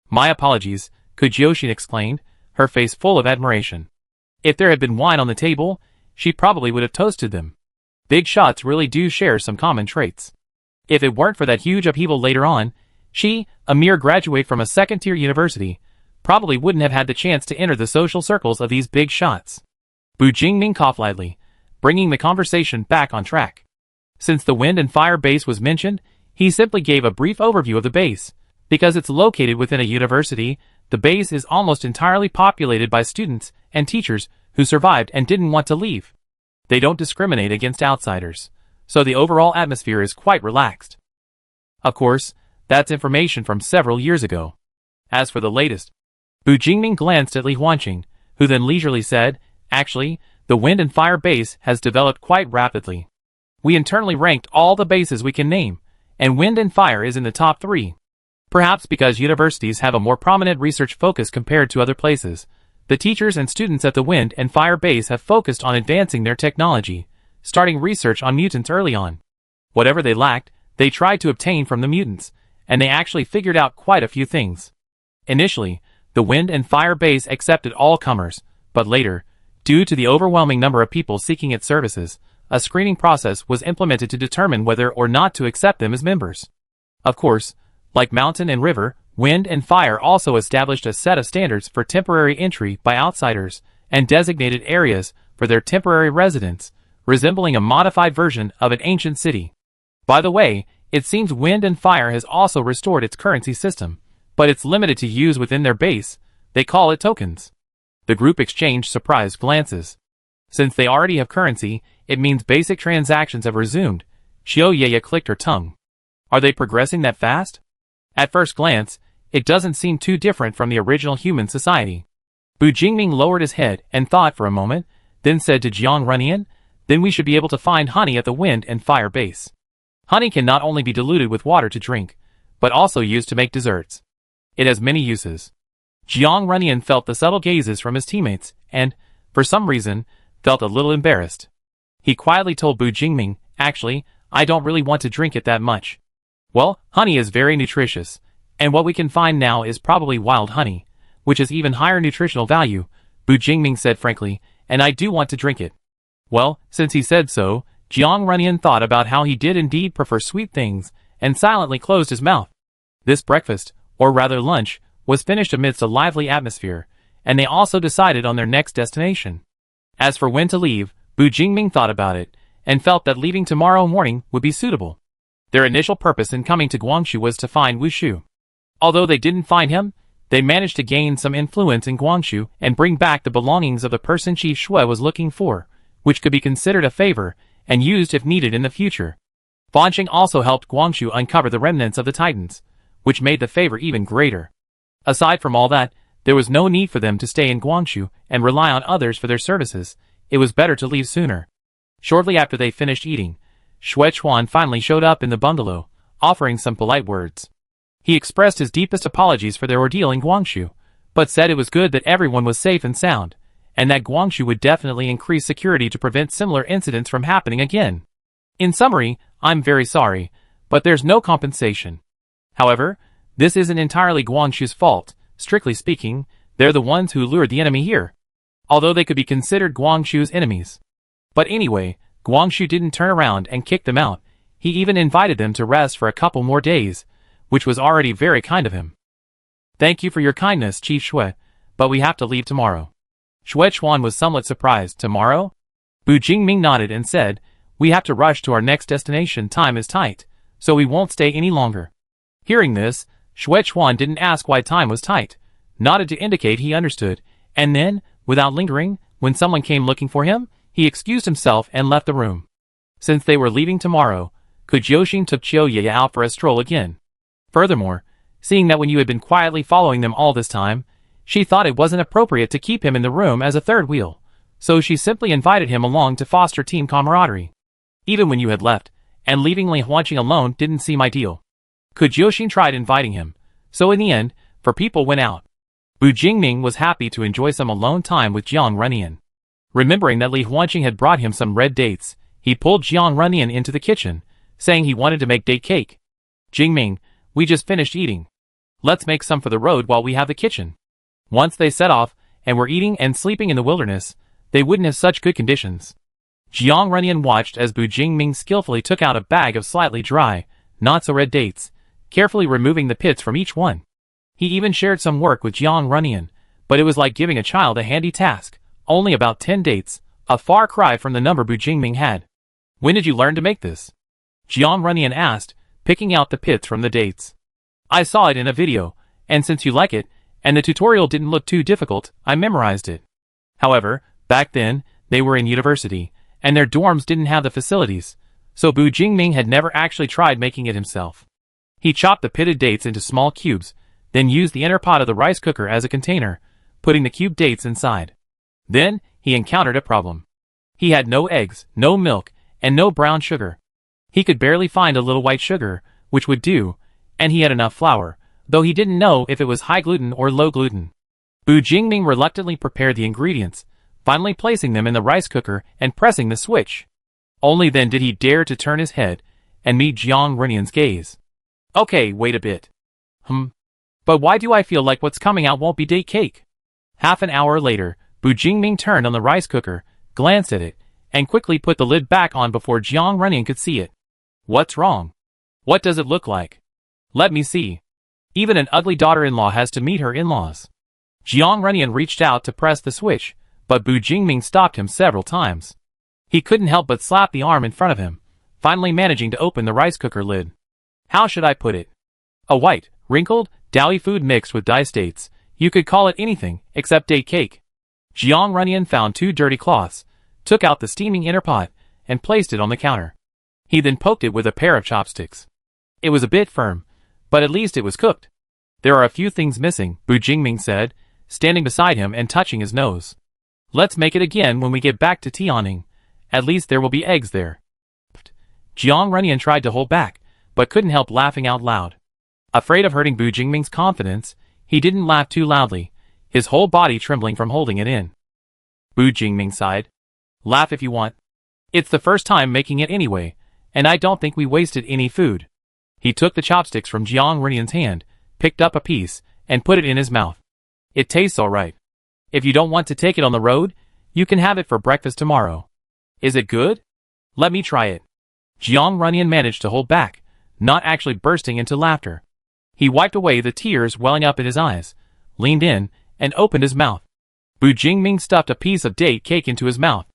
My apologies, Kujyoshin exclaimed, her face full of admiration. If there had been wine on the table, she probably would have toasted them. Big shots really do share some common traits. If it weren't for that huge upheaval later on, she, a mere graduate from a second-tier university, probably wouldn't have had the chance to enter the social circles of these big shots. Bu Jingming coughed lightly, bringing the conversation back on track. Since the Wind and Fire Base was mentioned, he simply gave a brief overview of the base. Because it's located within a university, the base is almost entirely populated by students and teachers who survived and didn't want to leave. They don't discriminate against outsiders, so the overall atmosphere is quite relaxed. Of course, that's information from several years ago. As for the latest, Bu Jingming glanced at Li Huanqing, who then leisurely said, "Actually, the wind and fire base has developed quite rapidly. We internally ranked all the bases we can name, and wind and fire is in the top 3. Perhaps because universities have a more prominent research focus compared to other places, the teachers and students at the wind and fire base have focused on advancing their technology, starting research on mutants early on. Whatever they lacked, they tried to obtain from the mutants, and they actually figured out quite a few things. Initially, the wind and fire base accepted all comers, but later, due to the overwhelming number of people seeking its services, a screening process was implemented to determine whether or not to accept them as members. Of course, like mountain and river, wind and fire also established a set of standards for temporary entry by outsiders and designated areas for their temporary residence, resembling a modified version of an ancient city. By the way, it seems wind and fire has also restored its currency system, but it's limited to use within their base. They call it tokens. The group exchanged surprised glances. Since they already have currency, it means basic transactions have resumed. Xiao Yaya clicked her tongue. Are they progressing that fast? At first glance, it doesn't seem too different from the original human society. Bu Jingming lowered his head and thought for a moment, then said to Jiang Runyan, "Then we should be able to find honey at the wind and fire base. Honey can not only be diluted with water to drink, but also used to make desserts. It has many uses." Jiang Runyan felt the subtle gazes from his teammates and, for some reason, felt a little embarrassed. He quietly told Bu Jingming, "Actually, I don't really want to drink it that much. Well, honey is very nutritious, and what we can find now is probably wild honey, which has even higher nutritional value," Bu Jingming said frankly, "and I do want to drink it." Well, since he said so, Jiang Runyan thought about how he did indeed prefer sweet things, and silently closed his mouth. This breakfast, or rather lunch, was finished amidst a lively atmosphere, and they also decided on their next destination. As for when to leave, Bu Jingming thought about it, and felt that leaving tomorrow morning would be suitable. Their initial purpose in coming to Guangzhou was to find Wu Shu. Although they didn't find him, they managed to gain some influence in Guangzhou and bring back the belongings of the person Chief Shui was looking for, which could be considered a favor and used if needed in the future. Fanqing also helped Guangzhou uncover the remnants of the Titans, which made the favor even greater. Aside from all that, there was no need for them to stay in Guangzhou and rely on others for their services. It was better to leave sooner. Shortly after they finished eating, Xue Chuan finally showed up in the bungalow, offering some polite words. He expressed his deepest apologies for their ordeal in Guangzhou, but said it was good that everyone was safe and sound, and that Guangzhou would definitely increase security to prevent similar incidents from happening again. In summary, I'm very sorry, but there's no compensation. However, this isn't entirely Guangzhou's fault. Strictly speaking, they're the ones who lured the enemy here, although they could be considered Guangzhou's enemies. But anyway, Guangzhou didn't turn around and kick them out. He even invited them to rest for a couple more days, which was already very kind of him. "Thank you for your kindness, Chief Shui, but we have to leave tomorrow." Xue Chuan was somewhat surprised. "Tomorrow?" Bu Jingming nodded and said, "We have to rush to our next destination. Time is tight, so we won't stay any longer." Hearing this, Xue Chuan didn't ask why time was tight, nodded to indicate he understood, and then, without lingering, when someone came looking for him, he excused himself and left the room. Since they were leaving tomorrow, Kujioxin took Qiu Ye out for a stroll again. Furthermore, seeing that when you had been quietly following them all this time, she thought it wasn't appropriate to keep him in the room as a third wheel, so she simply invited him along to foster team camaraderie. Even when you had left, and leaving Li Huanqing alone didn't seem ideal. Kujioxin tried inviting him, so in the end, people went out. Bu Jingming was happy to enjoy some alone time with Jiang Runyan. Remembering that Li Huanqing had brought him some red dates, he pulled Jiang Runyan into the kitchen, saying he wanted to make date cake. "Jingming, we just finished eating. Let's make some for the road while we have the kitchen." Once they set off, and were eating and sleeping in the wilderness, they wouldn't have such good conditions. Jiang Runyan watched as Bu Jingming skillfully took out a bag of slightly dry, not-so-red dates, carefully removing the pits from each one. He even shared some work with Jiang Runyan, but it was like giving a child a handy task, only about 10 dates, a far cry from the number Bu Jingming had. "When did you learn to make this?" Jiang Runyan asked, picking out the pits from the dates. "I saw it in a video, and since you like it, and the tutorial didn't look too difficult, I memorized it." However, back then, they were in university, and their dorms didn't have the facilities, so Bu Jingming had never actually tried making it himself. He chopped the pitted dates into small cubes, then used the inner pot of the rice cooker as a container, putting the cubed dates inside. Then, he encountered a problem. He had no eggs, no milk, and no brown sugar. He could barely find a little white sugar, which would do, and he had enough flour, though he didn't know if it was high gluten or low gluten. Bu Jingming reluctantly prepared the ingredients, finally placing them in the rice cooker and pressing the switch. Only then did he dare to turn his head and meet Jiang Runyan's gaze. Okay, wait a bit. But why do I feel like what's coming out won't be date cake? Half an hour later, Bu Jingming turned on the rice cooker, glanced at it, and quickly put the lid back on before Jiang Runyan could see it. What's wrong? What does it look like? Let me see. Even an ugly daughter-in-law has to meet her in-laws. Jiang Runyan reached out to press the switch, but Bu Jingming stopped him several times. He couldn't help but slap the arm in front of him, finally managing to open the rice cooker lid. How should I put it? A white, wrinkled, doughy food mixed with diced dates. You could call it anything except date cake. Jiang Runyan found 2 dirty cloths, took out the steaming inner pot, and placed it on the counter. He then poked it with a pair of chopsticks. It was a bit firm, but at least it was cooked. There are a few things missing, Bu Jingming said, standing beside him and touching his nose. Let's make it again when we get back to Tianning. At least there will be eggs there. Jiang Runyan tried to hold back, but couldn't help laughing out loud. Afraid of hurting Bu Jingming's confidence, he didn't laugh too loudly, his whole body trembling from holding it in. Bu Jingming sighed. Laugh if you want. It's the first time making it anyway, and I don't think we wasted any food. He took the chopsticks from Jiang Runyan's hand, picked up a piece, and put it in his mouth. It tastes alright. If you don't want to take it on the road, you can have it for breakfast tomorrow. Is it good? Let me try it. Jiang Runyan managed to hold back, not actually bursting into laughter. He wiped away the tears welling up in his eyes, leaned in, and opened his mouth. Bu Jingming stuffed a piece of date cake into his mouth.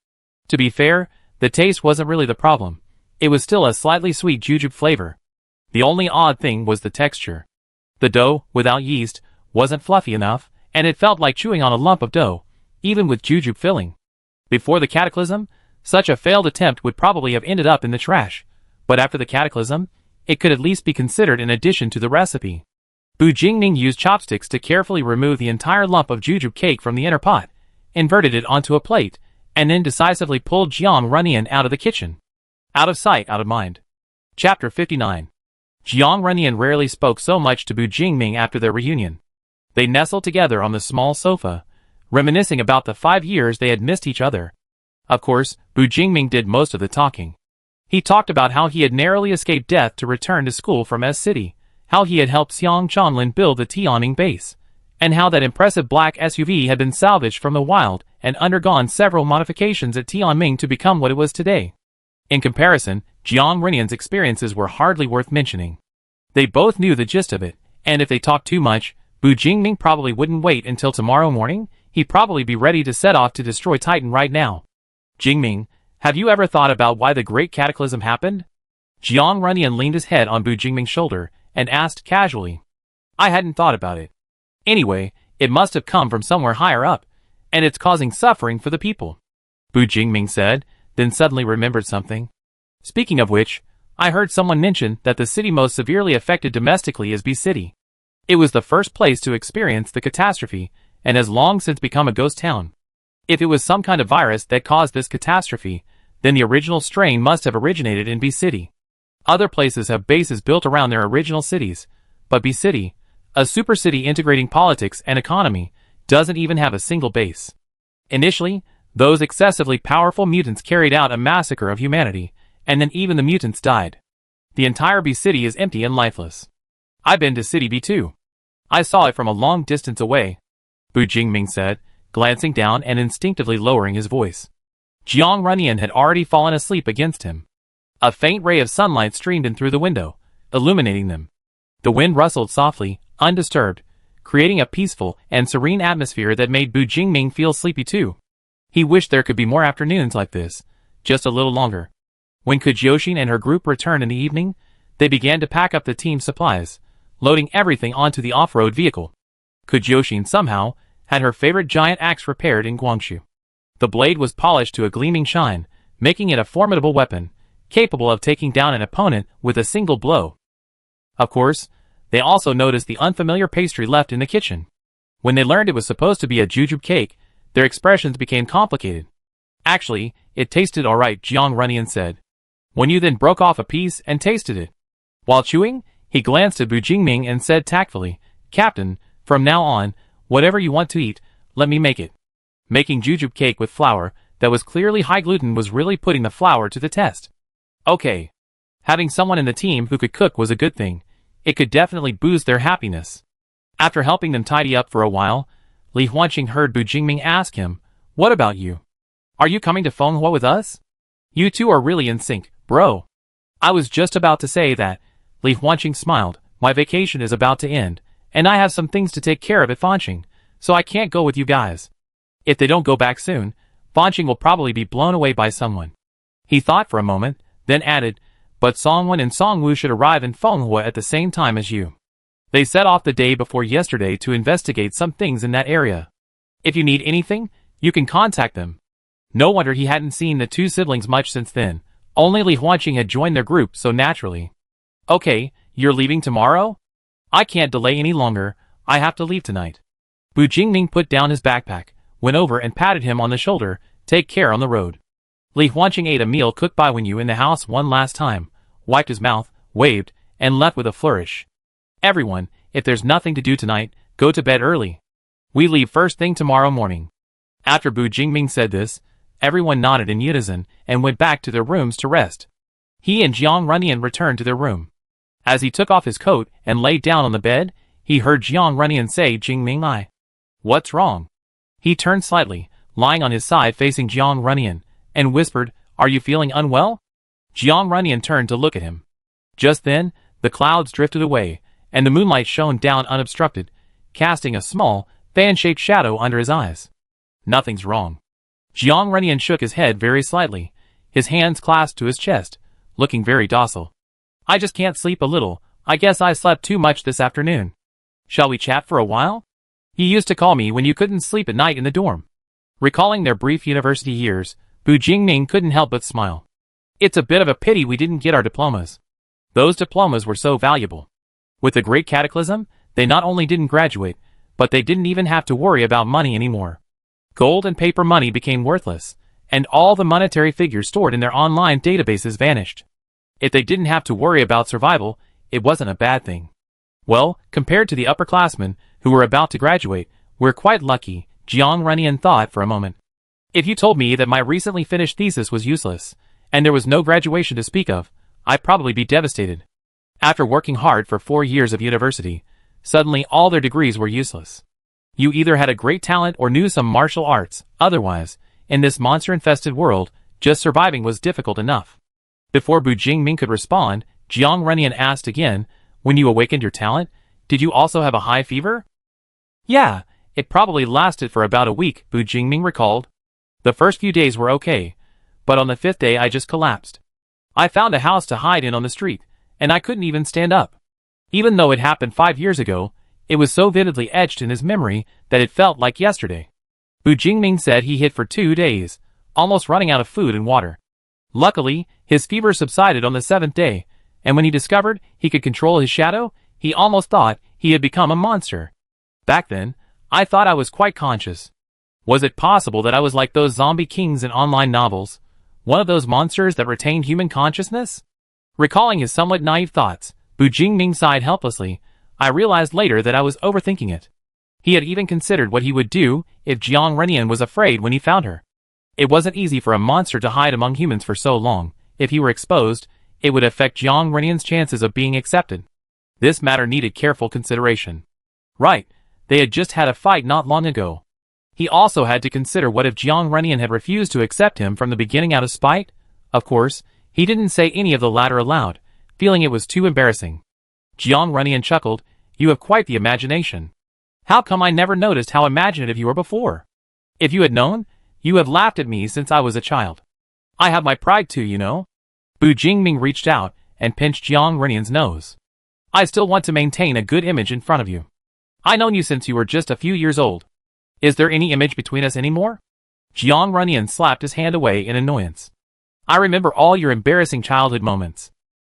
To be fair, the taste wasn't really the problem. It was still a slightly sweet jujube flavor. The only odd thing was the texture. The dough, without yeast, wasn't fluffy enough, and it felt like chewing on a lump of dough, even with jujube filling. Before the cataclysm, such a failed attempt would probably have ended up in the trash, but after the cataclysm, it could at least be considered an addition to the recipe. Bu Jingming used chopsticks to carefully remove the entire lump of jujube cake from the inner pot, inverted it onto a plate, and then decisively pulled Jiang Runyan out of the kitchen. Out of sight, out of mind. Chapter 59. Jiang Runyan rarely spoke so much to Bu Jingming after their reunion. They nestled together on the small sofa, reminiscing about the 5 years they had missed each other. Of course, Bu Jingming did most of the talking. He talked about how he had narrowly escaped death to return to school from S-City, how he had helped Xiang Chanlin build the Tianning base, and how that impressive black SUV had been salvaged from the wild and undergone several modifications at Tianming to become what it was today. In comparison, Jiang Runyan's experiences were hardly worth mentioning. They both knew the gist of it, and if they talked too much, Bu Jingming probably wouldn't wait until tomorrow morning. He'd probably be ready to set off to destroy Titan right now. Jingming, have you ever thought about why the Great Cataclysm happened? Jiang Runyan leaned his head on Bu Jingming's shoulder and asked casually. I hadn't thought about it. Anyway, it must have come from somewhere higher up, and it's causing suffering for the people. Bu Jingming said, then suddenly remembered something. Speaking of which, I heard someone mention that the city most severely affected domestically is B-City. It was the first place to experience the catastrophe, and has long since become a ghost town. If it was some kind of virus that caused this catastrophe, then the original strain must have originated in B-City. Other places have bases built around their original cities, but B-City, a super city integrating politics and economy, doesn't even have a single base. Initially, those excessively powerful mutants carried out a massacre of humanity, and then even the mutants died. The entire B-City is empty and lifeless. I've been to City B2. I saw it from a long distance away, Bu Jingming said, glancing down and instinctively lowering his voice. Jiang Runyan had already fallen asleep against him. A faint ray of sunlight streamed in through the window, illuminating them. The wind rustled softly, undisturbed, creating a peaceful and serene atmosphere that made Bu Jingming feel sleepy too. He wished there could be more afternoons like this, just a little longer. When Kujyoshin and her group returned in the evening, they began to pack up the team's supplies, loading everything onto the off-road vehicle. Kujyoshin somehow had her favorite giant axe repaired in Guangzhou. The blade was polished to a gleaming shine, making it a formidable weapon, capable of taking down an opponent with a single blow. Of course, They also noticed the unfamiliar pastry left in the kitchen. When they learned it was supposed to be a jujube cake, their expressions became complicated. Actually, it tasted alright, Jiang Runyan said. When you then broke off a piece and tasted it. While chewing, he glanced at Bu Jingming and said tactfully, Captain, from now on, whatever you want to eat, let me make it. Making jujube cake with flour that was clearly high gluten was really putting the flour to the test. Okay. Having someone in the team who could cook was a good thing. It could definitely boost their happiness. After helping them tidy up for a while, Li Huanqing heard Bu Jingming ask him, What about you? Are you coming to Fenghua with us? You two are really in sync, bro. I was just about to say that. Li Huanqing smiled. My vacation is about to end, and I have some things to take care of at Fanqing, so I can't go with you guys. If they don't go back soon, Fanqing will probably be blown away by someone. He thought for a moment, then added, But Songwen and Songwu should arrive in Fenghua at the same time as you. They set off the day before yesterday to investigate some things in that area. If you need anything, you can contact them. No wonder he hadn't seen the two siblings much since then. Only Li Huanqing had joined their group so naturally. Okay, you're leaving tomorrow? I can't delay any longer, I have to leave tonight. Bu Jingming put down his backpack, went over and patted him on the shoulder. Take care on the road. Li Huanqing ate a meal cooked by Wenyu in the house one last time, wiped his mouth, waved, and left with a flourish. Everyone, if there's nothing to do tonight, go to bed early. We leave first thing tomorrow morning. After Bu Jingming said this, everyone nodded in unison and went back to their rooms to rest. He and Jiang Runyan returned to their room. As he took off his coat and lay down on the bed, he heard Jiang Runyan say, Jingming, What's wrong? He turned slightly, lying on his side facing Jiang Runyan, and whispered, Are you feeling unwell? Jiang Runyan turned to look at him. Just then, the clouds drifted away, and the moonlight shone down unobstructed, casting a small, fan-shaped shadow under his eyes. Nothing's wrong. Jiang Runyan shook his head very slightly, his hands clasped to his chest, looking very docile. I just can't sleep a little, I guess I slept too much this afternoon. Shall we chat for a while? You used to call me when you couldn't sleep at night in the dorm. Recalling their brief university years, Bu Jingming couldn't help but smile. It's a bit of a pity we didn't get our diplomas. Those diplomas were so valuable. With the Great Cataclysm, they not only didn't graduate, but they didn't even have to worry about money anymore. Gold and paper money became worthless, and all the monetary figures stored in their online databases vanished. If they didn't have to worry about survival, it wasn't a bad thing. Well, compared to the upperclassmen who were about to graduate, we're quite lucky, Jiang Runyan thought for a moment. If you told me that my recently finished thesis was useless, and there was no graduation to speak of, I'd probably be devastated. After working hard for 4 years of university, suddenly all their degrees were useless. You either had a great talent or knew some martial arts, otherwise, in this monster-infested world, just surviving was difficult enough. Before Bu Jingming could respond, Jiang Runyan asked again, When you awakened your talent, did you also have a high fever? Yeah, it probably lasted for about a week, Bu Jingming recalled. The first few days were okay, but on the 5th day I just collapsed. I found a house to hide in on the street, and I couldn't even stand up. Even though it happened 5 years ago, it was so vividly etched in his memory that it felt like yesterday. Bu Jingming said he hid for 2 days, almost running out of food and water. Luckily, his fever subsided on the 7th day, and when he discovered he could control his shadow, he almost thought he had become a monster. Back then, I thought I was quite conscious. Was it possible that I was like those zombie kings in online novels, one of those monsters that retained human consciousness? Recalling his somewhat naive thoughts, Bu Jingming sighed helplessly. I realized later that I was overthinking it. He had even considered what he would do if Jiang Runyan was afraid when he found her. It wasn't easy for a monster to hide among humans for so long. If he were exposed, it would affect Jiang Runyan's chances of being accepted. This matter needed careful consideration. Right, they had just had a fight not long ago. He also had to consider what if Jiang Runyan had refused to accept him from the beginning out of spite? Of course, he didn't say any of the latter aloud, feeling it was too embarrassing. Jiang Runyan chuckled, You have quite the imagination. How come I never noticed how imaginative you were before? If you had known, you have laughed at me since I was a child. I have my pride too, you know. Bu Jingming reached out and pinched Jiang Runyan's nose. I still want to maintain a good image in front of you. I've known you since you were just a few years old. Is there any image between us anymore? Jiang Runyan slapped his hand away in annoyance. I remember all your embarrassing childhood moments.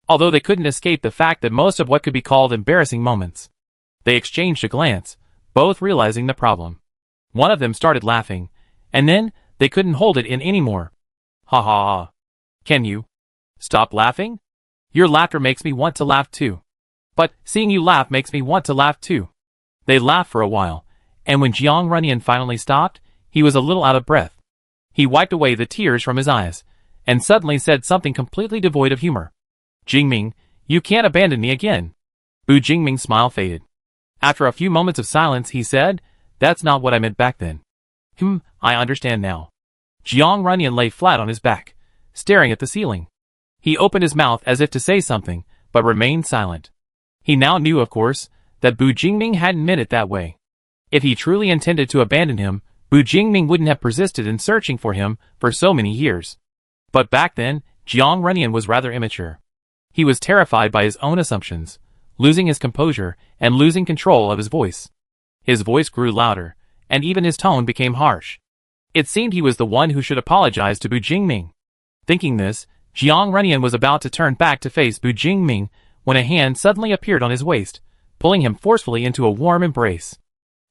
although they couldn't escape the fact that most of what could be called embarrassing moments. They exchanged a glance, both realizing the problem. One of them started laughing, and then they couldn't hold it in anymore. Ha ha ha. Can you stop laughing? Your laughter makes me want to laugh too. But seeing you laugh makes me want to laugh too. They laughed for a while, and when Jiang Runyan finally stopped, he was a little out of breath. He wiped away the tears from his eyes, and suddenly said something completely devoid of humor. Jingming, you can't abandon me again. Bu Jingming's smile faded. After a few moments of silence, he said, that's not what I meant back then. I understand now. Jiang Runyan lay flat on his back, staring at the ceiling. He opened his mouth as if to say something, but remained silent. He now knew, of course, that Bu Jingming hadn't meant it that way. If he truly intended to abandon him, Bu Jingming wouldn't have persisted in searching for him for so many years. But back then, Jiang Runyan was rather immature. He was terrified by his own assumptions, losing his composure and losing control of his voice. His voice grew louder, and even his tone became harsh. It seemed he was the one who should apologize to Bu Jingming. Thinking this, Jiang Runyan was about to turn back to face Bu Jingming when a hand suddenly appeared on his waist, pulling him forcefully into a warm embrace.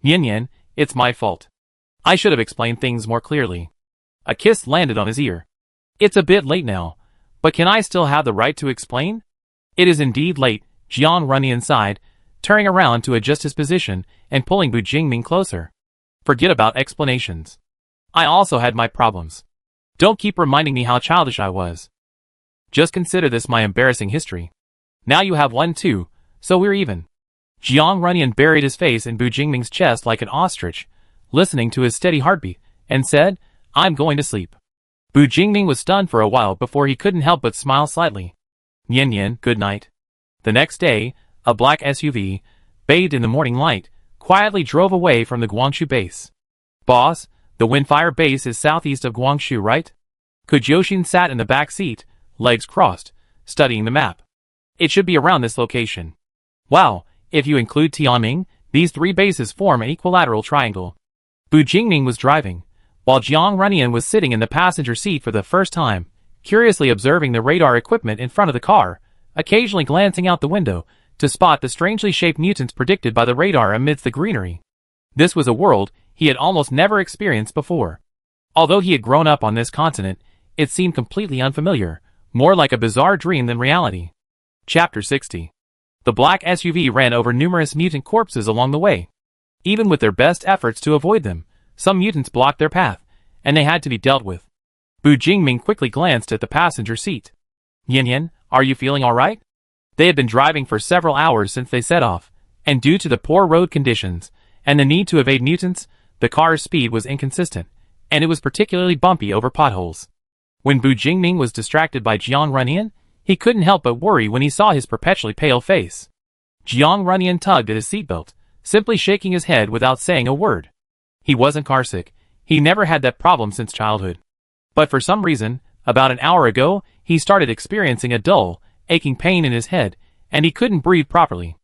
Yin, it's my fault. I should have explained things more clearly. A kiss landed on his ear. It's a bit late now, but can I still have the right to explain? It is indeed late, Jiang Runyan sighed, turning around to adjust his position and pulling Bu Jingming closer. Forget about explanations. I also had my problems. Don't keep reminding me how childish I was. Just consider this my embarrassing history. Now you have one too, so we're even. Jiang Runyan buried his face in Bu Jingming's chest like an ostrich, listening to his steady heartbeat, and said, I'm going to sleep. Bu Jingming was stunned for a while before he couldn't help but smile slightly. Yin, good night. The next day, a black SUV, bathed in the morning light, quietly drove away from the Guangzhou base. Boss, the Windfire base is southeast of Guangzhou, right? Kujoshin sat in the back seat, legs crossed, studying the map. It should be around this location. Wow, if you include Tianming, these three bases form an equilateral triangle. Bu Jingming was driving, while Jiang Runyan was sitting in the passenger seat for the first time, curiously observing the radar equipment in front of the car, occasionally glancing out the window to spot the strangely shaped mutants predicted by the radar amidst the greenery. This was a world he had almost never experienced before. Although he had grown up on this continent, it seemed completely unfamiliar, more like a bizarre dream than reality. Chapter 60. The black SUV ran over numerous mutant corpses along the way. Even with their best efforts to avoid them, some mutants blocked their path, and they had to be dealt with. Bu Jingming quickly glanced at the passenger seat. Yin, are you feeling alright? They had been driving for several hours since they set off, and due to the poor road conditions and the need to evade mutants, the car's speed was inconsistent, and it was particularly bumpy over potholes. When Bu Jingming was distracted by Jiang Runyan, he couldn't help but worry when he saw his perpetually pale face. Jiang Runyan tugged at his seatbelt, simply shaking his head without saying a word. He wasn't carsick. He never had that problem since childhood. But for some reason, about an hour ago, he started experiencing a dull, aching pain in his head, and he couldn't breathe properly.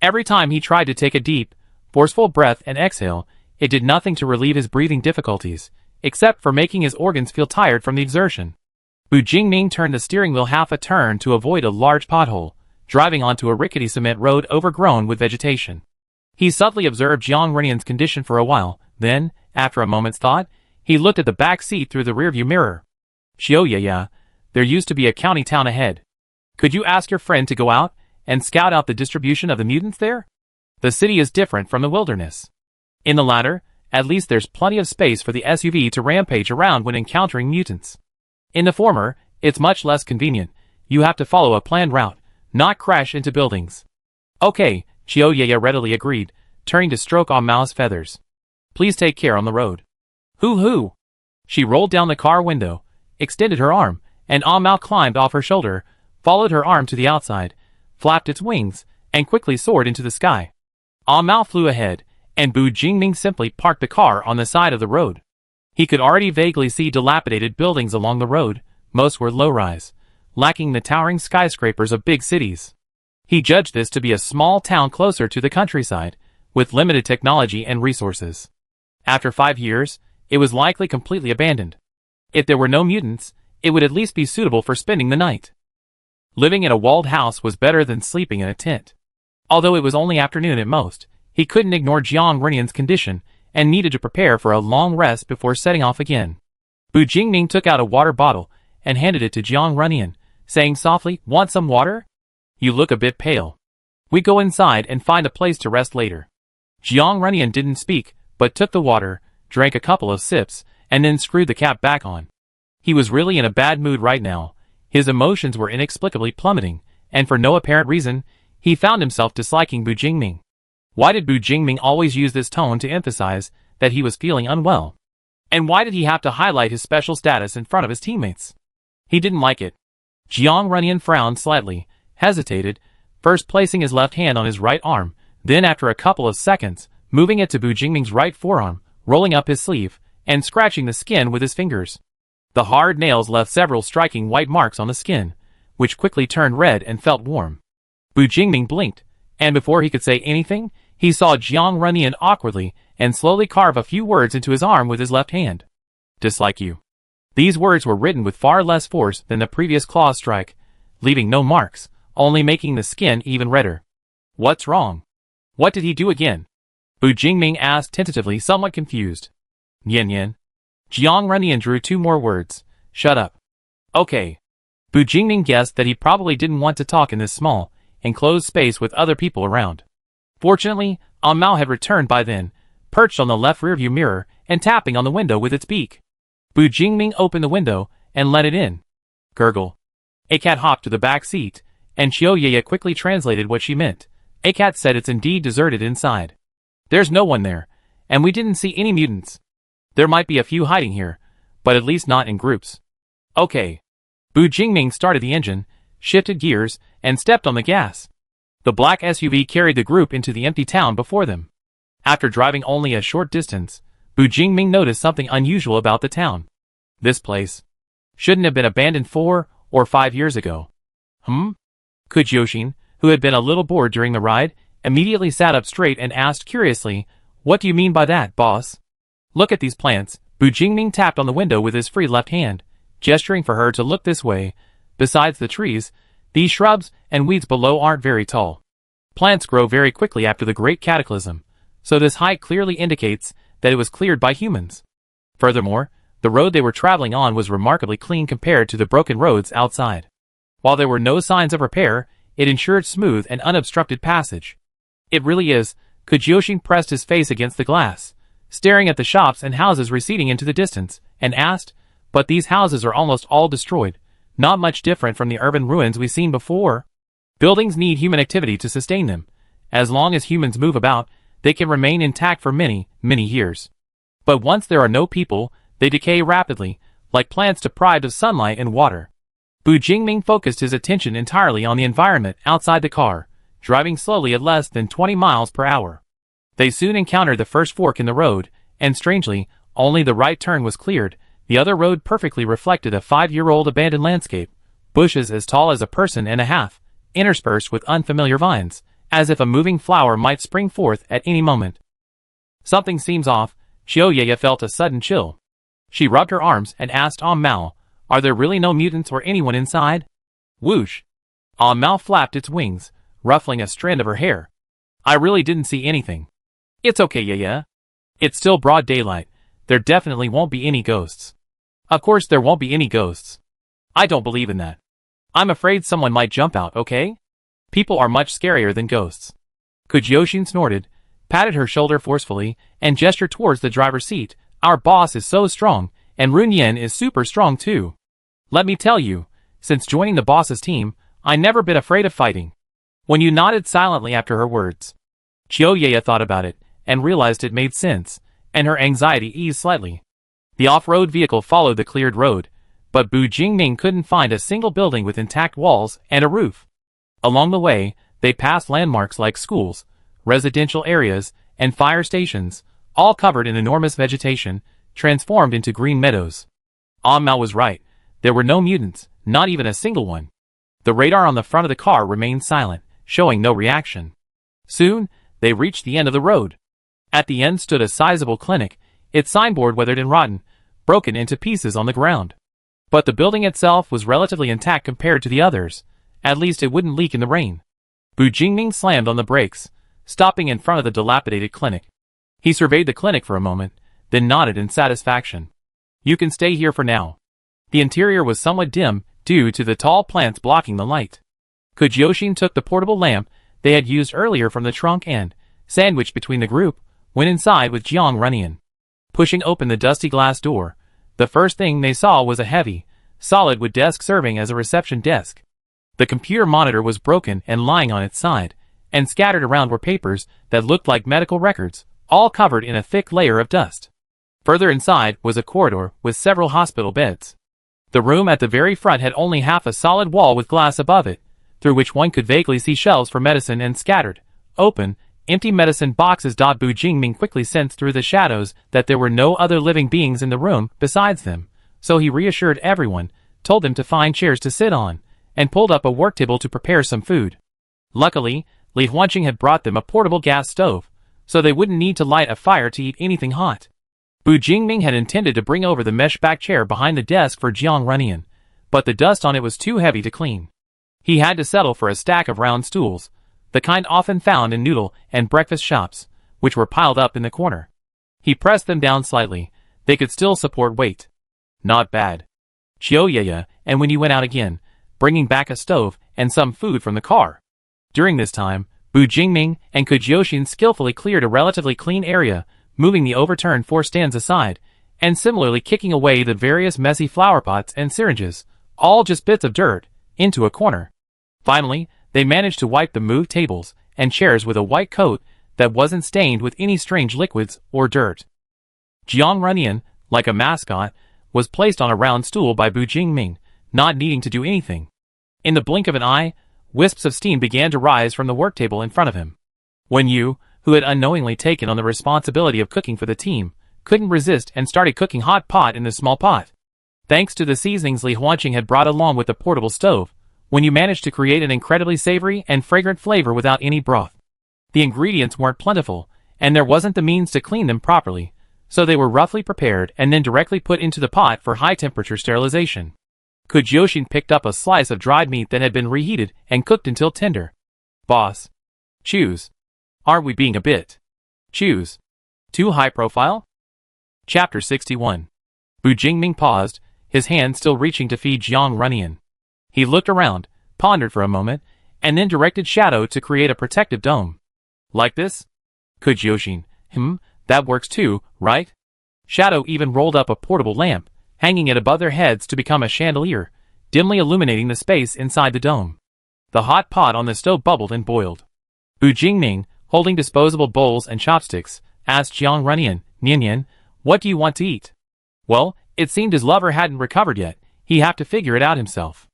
Every time he tried to take a deep, forceful breath and exhale, it did nothing to relieve his breathing difficulties, except for making his organs feel tired from the exertion. Bu Jingming turned the steering wheel half a turn to avoid a large pothole, driving onto a rickety cement road overgrown with vegetation. He subtly observed Jiang Runyan's condition for a while, then, after a moment's thought, he looked at the back seat through the rearview mirror. Yeah, there used to be a county town ahead. Could you ask your friend to go out and scout out the distribution of the mutants there? The city is different from the wilderness. In the latter, at least there's plenty of space for the SUV to rampage around when encountering mutants. In the former, it's much less convenient. You have to follow a planned route, not crash into buildings. Okay, Chiyoya readily agreed, turning to stroke Mao's feathers. Please take care on the road. Hoo-hoo! She rolled down the car window, extended her arm, and Mao climbed off her shoulder, followed her arm to the outside, flapped its wings, and quickly soared into the sky. Mao flew ahead, and Bu Jingming simply parked the car on the side of the road. He could already vaguely see dilapidated buildings along the road. Most were low-rise, lacking the towering skyscrapers of big cities. He judged this to be a small town closer to the countryside, with limited technology and resources. After 5 years, it was likely completely abandoned. If there were no mutants, it would at least be suitable for spending the night. Living in a walled house was better than sleeping in a tent. Although it was only afternoon at most, he couldn't ignore Jiang Runyan's condition and needed to prepare for a long rest before setting off again. Bu Jingming took out a water bottle and handed it to Jiang Runyan, saying softly, "Want some water? You look a bit pale. We go inside and find a place to rest later." Jiang Runyan didn't speak, but took the water, drank a couple of sips, and then screwed the cap back on. He was really in a bad mood right now. His emotions were inexplicably plummeting, and for no apparent reason, he found himself disliking Bu Jingming. Why did Bu Jingming always use this tone to emphasize that he was feeling unwell? And why did he have to highlight his special status in front of his teammates? He didn't like it. Jiang Runyan frowned slightly, hesitated, first placing his left hand on his right arm, then after a couple of seconds, moving it to Bu Jingming's right forearm, rolling up his sleeve, and scratching the skin with his fingers. The hard nails left several striking white marks on the skin, which quickly turned red and felt warm. Bu Jingming blinked, and before he could say anything, he saw Jiang Runyan awkwardly and slowly carve a few words into his arm with his left hand. "Dislike you." These words were written with far less force than the previous claw strike, leaving no marks, only making the skin even redder. "What's wrong? What did he do again?" Bu Jingming asked tentatively, somewhat confused. "Yin yin." Jiang Runyan drew two more words. "Shut up." "Okay." Bu Jingming guessed that he probably didn't want to talk in this small, enclosed space with other people around. Fortunately, Mao had returned by then, perched on the left rearview mirror and tapping on the window with its beak. Bu Jingming opened the window and let it in. Gurgle. A cat hopped to the back seat, and Xiaoyaya quickly translated what she meant. A cat said it's indeed deserted inside. There's no one there, and we didn't see any mutants. There might be a few hiding here, but at least not in groups. Okay. Bu Jingming started the engine, shifted gears, and stepped on the gas. The black SUV carried the group into the empty town before them. After driving only a short distance, Bu Jingming noticed something unusual about the town. This place shouldn't have been abandoned 4 or 5 years ago. Kujyoshin, who had been a little bored during the ride, immediately sat up straight and asked curiously, "What do you mean by that, boss?" "Look at these plants." Bu Jingming tapped on the window with his free left hand, gesturing for her to look this way. "Besides the trees, these shrubs and weeds below aren't very tall. Plants grow very quickly after the Great Cataclysm, so this height clearly indicates that it was cleared by humans. Furthermore, the road they were traveling on was remarkably clean compared to the broken roads outside. While there were no signs of repair, it ensured smooth and unobstructed passage. It really is." Kujyoshin pressed his face against the glass, staring at the shops and houses receding into the distance, and asked, "But these houses are almost all destroyed, not much different from the urban ruins we've seen before." Buildings need human activity to sustain them. As long as humans move about, they can remain intact for many, many years. But once there are no people, they decay rapidly, like plants deprived of sunlight and water. Bu Jingming focused his attention entirely on the environment outside the car, driving slowly at less than 20 miles per hour. They soon encountered the first fork in the road, and strangely, only the right turn was cleared. The other road perfectly reflected a 5-year-old abandoned landscape, bushes as tall as a person and a half, interspersed with unfamiliar vines, as if a moving flower might spring forth at any moment. Something seems off. Xiaoyaya felt a sudden chill. She rubbed her arms and asked Mao, "Are there really no mutants or anyone inside?" Whoosh! Mao flapped its wings, ruffling a strand of her hair. "I really didn't see anything." "It's okay, Yaya. It's still broad daylight. There definitely won't be any ghosts." "Of course there won't be any ghosts. I don't believe in that. I'm afraid someone might jump out, okay? People are much scarier than ghosts." Kujyoshin snorted, patted her shoulder forcefully, and gestured towards the driver's seat. "Our boss is so strong, and Runyan is super strong too. Let me tell you, since joining the boss's team, I never been afraid of fighting." When you nodded silently after her words, Xiaoyaya thought about it, and realized it made sense, and her anxiety eased slightly. The off-road vehicle followed the cleared road, but Bu Jingming couldn't find a single building with intact walls and a roof. Along the way, they passed landmarks like schools, residential areas, and fire stations, all covered in enormous vegetation, transformed into green meadows. Mao was right. There were no mutants, not even a single one. The radar on the front of the car remained silent, showing no reaction. Soon, they reached the end of the road. At the end stood a sizable clinic, its signboard weathered and rotten, broken into pieces on the ground. But the building itself was relatively intact compared to the others, At least it wouldn't leak in the rain. Bu Jingming slammed on the brakes, stopping in front of the dilapidated clinic. He surveyed the clinic for a moment, then nodded in satisfaction. You can stay here for now. The interior was somewhat dim due to the tall plants blocking the light. Kujyoshin took the portable lamp they had used earlier from the trunk and, sandwiched between the group, went inside with Jiang Runyan. Pushing open the dusty glass door, the first thing they saw was a heavy, solid wood desk serving as a reception desk. The computer monitor was broken and lying on its side, and scattered around were papers that looked like medical records, all covered in a thick layer of dust. Further inside was a corridor with several hospital beds. The room at the very front had only half a solid wall with glass above it, through which one could vaguely see shelves for medicine and scattered, open, empty medicine boxes. Bu Jingming quickly sensed through the shadows that there were no other living beings in the room besides them, so he reassured everyone, told them to find chairs to sit on, and pulled up a work table to prepare some food. Luckily, Li Huanqing had brought them a portable gas stove, so they wouldn't need to light a fire to eat anything hot. Bu Jingming had intended to bring over the mesh-back chair behind the desk for Jiang Runyan, but the dust on it was too heavy to clean. He had to settle for a stack of round stools, the kind often found in noodle and breakfast shops, which were piled up in the corner. He pressed them down slightly. They could still support weight. Not bad. Chiyoyaya, and when you went out again, bringing back a stove and some food from the car. During this time, Bu Jingming and Kujyoshin skillfully cleared a relatively clean area, moving the overturned 4 stands aside, and similarly kicking away the various messy flower pots and syringes, all just bits of dirt, into a corner. Finally, they managed to wipe the moved tables and chairs with a white coat that wasn't stained with any strange liquids or dirt. Jiang Runyan, like a mascot, was placed on a round stool by Bu Jingming, not needing to do anything. In the blink of an eye, wisps of steam began to rise from the work table in front of him. When Yu, who had unknowingly taken on the responsibility of cooking for the team, couldn't resist and started cooking hot pot in the small pot. Thanks to the seasonings Li Huanqing had brought along with the portable stove, when you managed to create an incredibly savory and fragrant flavor without any broth. The ingredients weren't plentiful, and there wasn't the means to clean them properly, so they were roughly prepared and then directly put into the pot for high-temperature sterilization. Kujyoshin picked up a slice of dried meat that had been reheated and cooked until tender. Boss. Choose. Aren't we being a bit? Choose. Too high profile? Chapter 61. Bu Jingming paused, his hand still reaching to feed Jiang Runyan. He looked around, pondered for a moment, and then directed Shadow to create a protective dome. Like this? Kujyoshin. That works too, right? Shadow even rolled up a portable lamp, hanging it above their heads to become a chandelier, dimly illuminating the space inside the dome. The hot pot on the stove bubbled and boiled. Bu Jingming, holding disposable bowls and chopsticks, asked Jiang Runyan, Nian, what do you want to eat? Well, it seemed his lover hadn't recovered yet. He'd have to figure it out himself.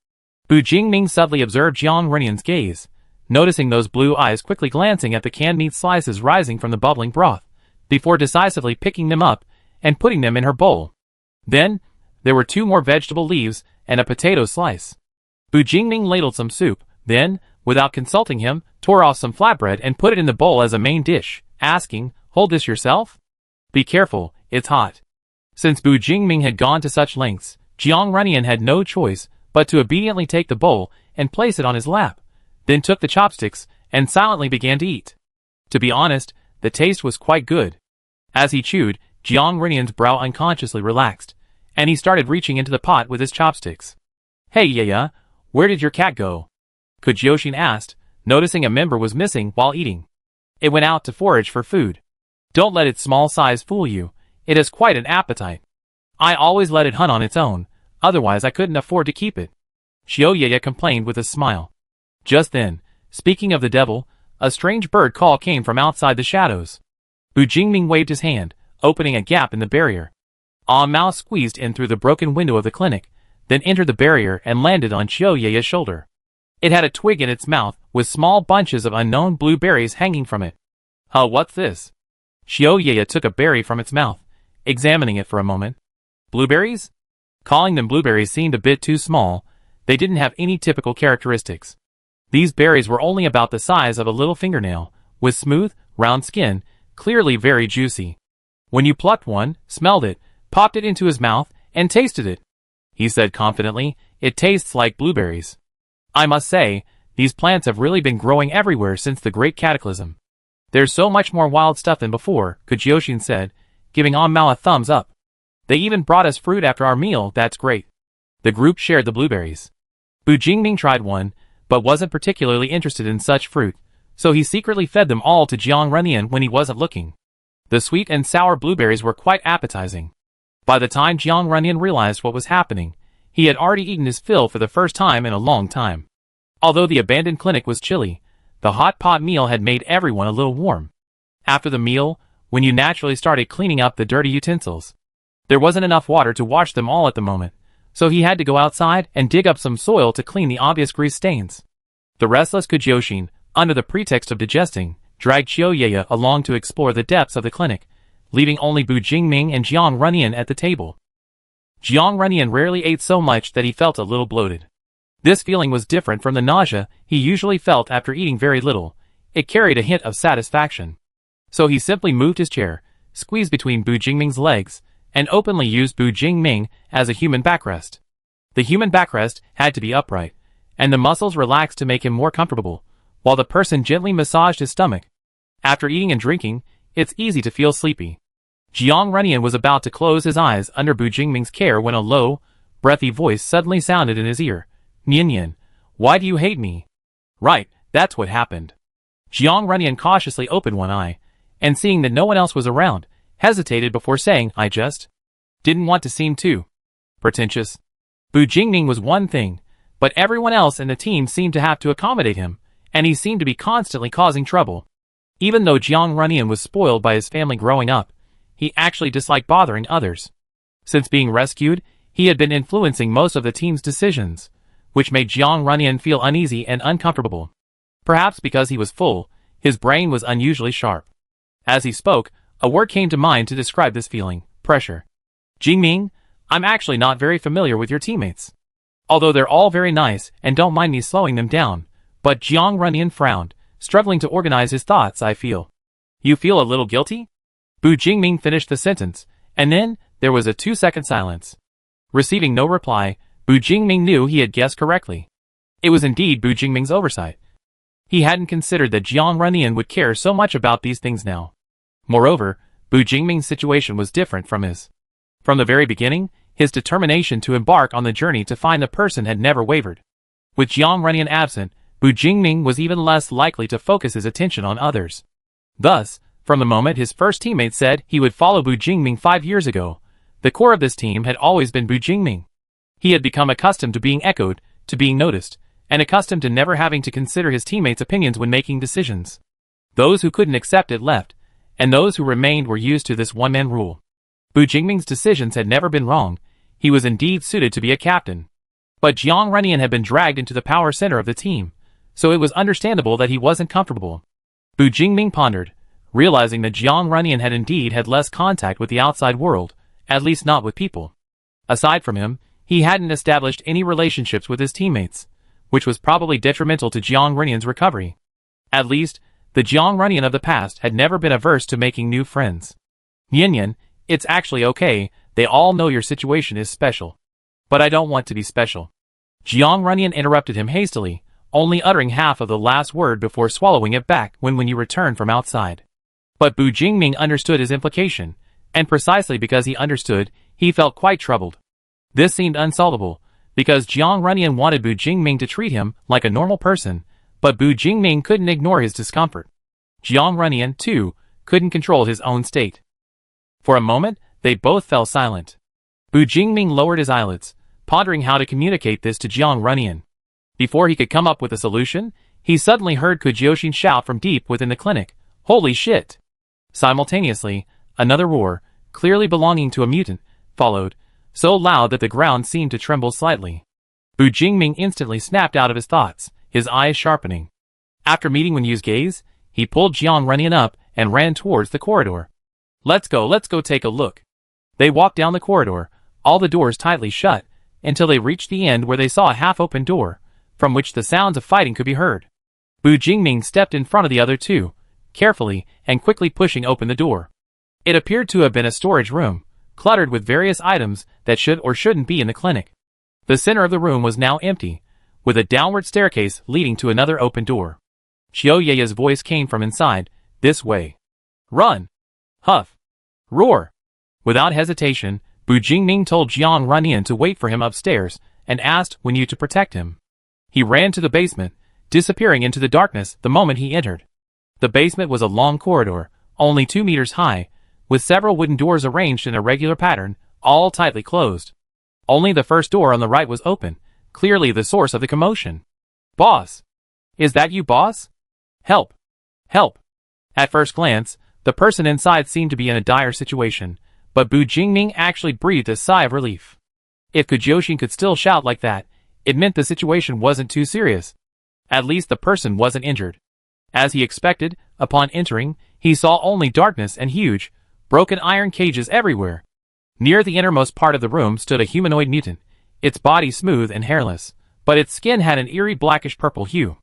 Bu Jingming subtly observed Jiang Runyan's gaze, noticing those blue eyes quickly glancing at the canned meat slices rising from the bubbling broth, before decisively picking them up and putting them in her bowl. Then, there were 2 more vegetable leaves and a potato slice. Bu Jingming ladled some soup, then, without consulting him, tore off some flatbread and put it in the bowl as a main dish, asking, hold this yourself? Be careful, it's hot. Since Bu Jingming had gone to such lengths, Jiang Runyan had no choice but to obediently take the bowl and place it on his lap, then took the chopsticks and silently began to eat. To be honest, the taste was quite good. As he chewed, Jiang Runyan's brow unconsciously relaxed, and he started reaching into the pot with his chopsticks. Hey Yaya, where did your cat go? Kujyoshin asked, noticing a member was missing while eating. It went out to forage for food. Don't let its small size fool you. It has quite an appetite. I always let it hunt on its own, otherwise I couldn't afford to keep it. Chiyoyaya complained with a smile. Just then, speaking of the devil, a strange bird call came from outside the shadows. Bu Jingming waved his hand, opening a gap in the barrier. A mouse squeezed in through the broken window of the clinic, then entered the barrier and landed on Chiyoyaya's shoulder. It had a twig in its mouth, with small bunches of unknown blue berries hanging from it. What's this? Chiyoyaya took a berry from its mouth, examining it for a moment. Blueberries? Calling them blueberries seemed a bit too small. They didn't have any typical characteristics. These berries were only about the size of a little fingernail, with smooth, round skin, clearly very juicy. When you plucked one, smelled it, popped it into his mouth, and tasted it, he said confidently, it tastes like blueberries. I must say, these plants have really been growing everywhere since the Great Cataclysm. There's so much more wild stuff than before, Kujyoshin said, giving Onmao a thumbs up. They even brought us fruit after our meal, that's great. The group shared the blueberries. Bu Jingming tried one, but wasn't particularly interested in such fruit, so he secretly fed them all to Jiang Runyan when he wasn't looking. The sweet and sour blueberries were quite appetizing. By the time Jiang Runyan realized what was happening, he had already eaten his fill for the first time in a long time. Although the abandoned clinic was chilly, the hot pot meal had made everyone a little warm. After the meal, when you naturally started cleaning up the dirty utensils, there wasn't enough water to wash them all at the moment, so he had to go outside and dig up some soil to clean the obvious grease stains. The restless Kujyoshin, under the pretext of digesting, dragged Qiuye along to explore the depths of the clinic, leaving only Bu Jingming and Jiang Runyan at the table. Jiang Runyan rarely ate so much that he felt a little bloated. This feeling was different from the nausea he usually felt after eating very little. It carried a hint of satisfaction. So he simply moved his chair, squeezed between Bu Jingming's legs, and openly used Bu Jingming as a human backrest. The human backrest had to be upright, and the muscles relaxed to make him more comfortable, while the person gently massaged his stomach. After eating and drinking, it's easy to feel sleepy. Jiang Runyan was about to close his eyes under Bu Jingming's care when a low, breathy voice suddenly sounded in his ear. Nian, why do you hate me? Right, that's what happened. Jiang Runyan cautiously opened one eye, and seeing that no one else was around, hesitated before saying, I just didn't want to seem too pretentious. Bu Jingming was one thing, but everyone else in the team seemed to have to accommodate him, and he seemed to be constantly causing trouble. Even though Jiang Runyan was spoiled by his family growing up, he actually disliked bothering others. Since being rescued, he had been influencing most of the team's decisions, which made Jiang Runyan feel uneasy and uncomfortable. Perhaps because he was full, his brain was unusually sharp. As he spoke, a word came to mind to describe this feeling: pressure. Jingming, I'm actually not very familiar with your teammates. Although they're all very nice and don't mind me slowing them down, but Jiang Runyan frowned, struggling to organize his thoughts. I feel. You feel a little guilty? Bu Jingming finished the sentence, and then there was a 2-second silence. Receiving no reply, Bu Jingming knew he had guessed correctly. It was indeed Bu Jingming's oversight. He hadn't considered that Jiang Runyan would care so much about these things now. Moreover, Bu Jingming's situation was different from his. From the very beginning, his determination to embark on the journey to find the person had never wavered. With Jiang Runyan absent, Bu Jingming was even less likely to focus his attention on others. Thus, from the moment his first teammate said he would follow Bu Jingming 5 years ago, the core of this team had always been Bu Jingming. He had become accustomed to being echoed, to being noticed, and accustomed to never having to consider his teammates' opinions when making decisions. Those who couldn't accept it left, and those who remained were used to this one-man rule. Bu Jingming's decisions had never been wrong. He was indeed suited to be a captain. But Jiang Runyan had been dragged into the power center of the team, so it was understandable that he wasn't comfortable. Bu Jingming pondered, realizing that Jiang Runyan had indeed had less contact with the outside world, at least not with people. Aside from him, he hadn't established any relationships with his teammates, which was probably detrimental to Jiang Runyan's recovery. At least, the Jiang Runyan of the past had never been averse to making new friends. Nian, it's actually okay, they all know your situation is special. But I don't want to be special. Jiang Runyan interrupted him hastily, only uttering half of the last word before swallowing it back when you return from outside. But Bu Jingming understood his implication, and precisely because he understood, he felt quite troubled. This seemed unsolvable, because Jiang Runyan wanted Bu Jingming to treat him like a normal person, but Bu Jingming couldn't ignore his discomfort. Jiang Runyan, too, couldn't control his own state. For a moment, they both fell silent. Bu Jingming lowered his eyelids, pondering how to communicate this to Jiang Runyan. Before he could come up with a solution, he suddenly heard Kujyoshin shout from deep within the clinic, "Holy shit!" Simultaneously, another roar, clearly belonging to a mutant, followed, so loud that the ground seemed to tremble slightly. Bu Jingming instantly snapped out of his thoughts, his eyes sharpening. After meeting Wenyu's gaze, he pulled Jiang Runyan up and ran towards the corridor. Let's go take a look." They walked down the corridor, all the doors tightly shut, until they reached the end where they saw a half-open door, from which the sounds of fighting could be heard. Bu Jingming stepped in front of the other two, carefully and quickly pushing open the door. It appeared to have been a storage room, cluttered with various items that should or shouldn't be in the clinic. The center of the room was now empty, with a downward staircase leading to another open door. Xiaoya's voice came from inside. This way. Run! Huff! Roar! Without hesitation, Bu Jingming told Jiang Runyan to wait for him upstairs and asked Wen Yu to protect him. He ran to the basement, disappearing into the darkness the moment he entered. The basement was a long corridor, only 2 meters high, with several wooden doors arranged in a regular pattern, all tightly closed. Only the first door on the right was open, clearly the source of the commotion. Boss! Is that you, boss? Help! Help! At first glance, the person inside seemed to be in a dire situation, but Bu Jingming actually breathed a sigh of relief. If Kujioxin could still shout like that, it meant the situation wasn't too serious. At least the person wasn't injured. As he expected, upon entering, he saw only darkness and huge, broken iron cages everywhere. Near the innermost part of the room stood a humanoid mutant, its body smooth and hairless, but its skin had an eerie blackish-purple hue.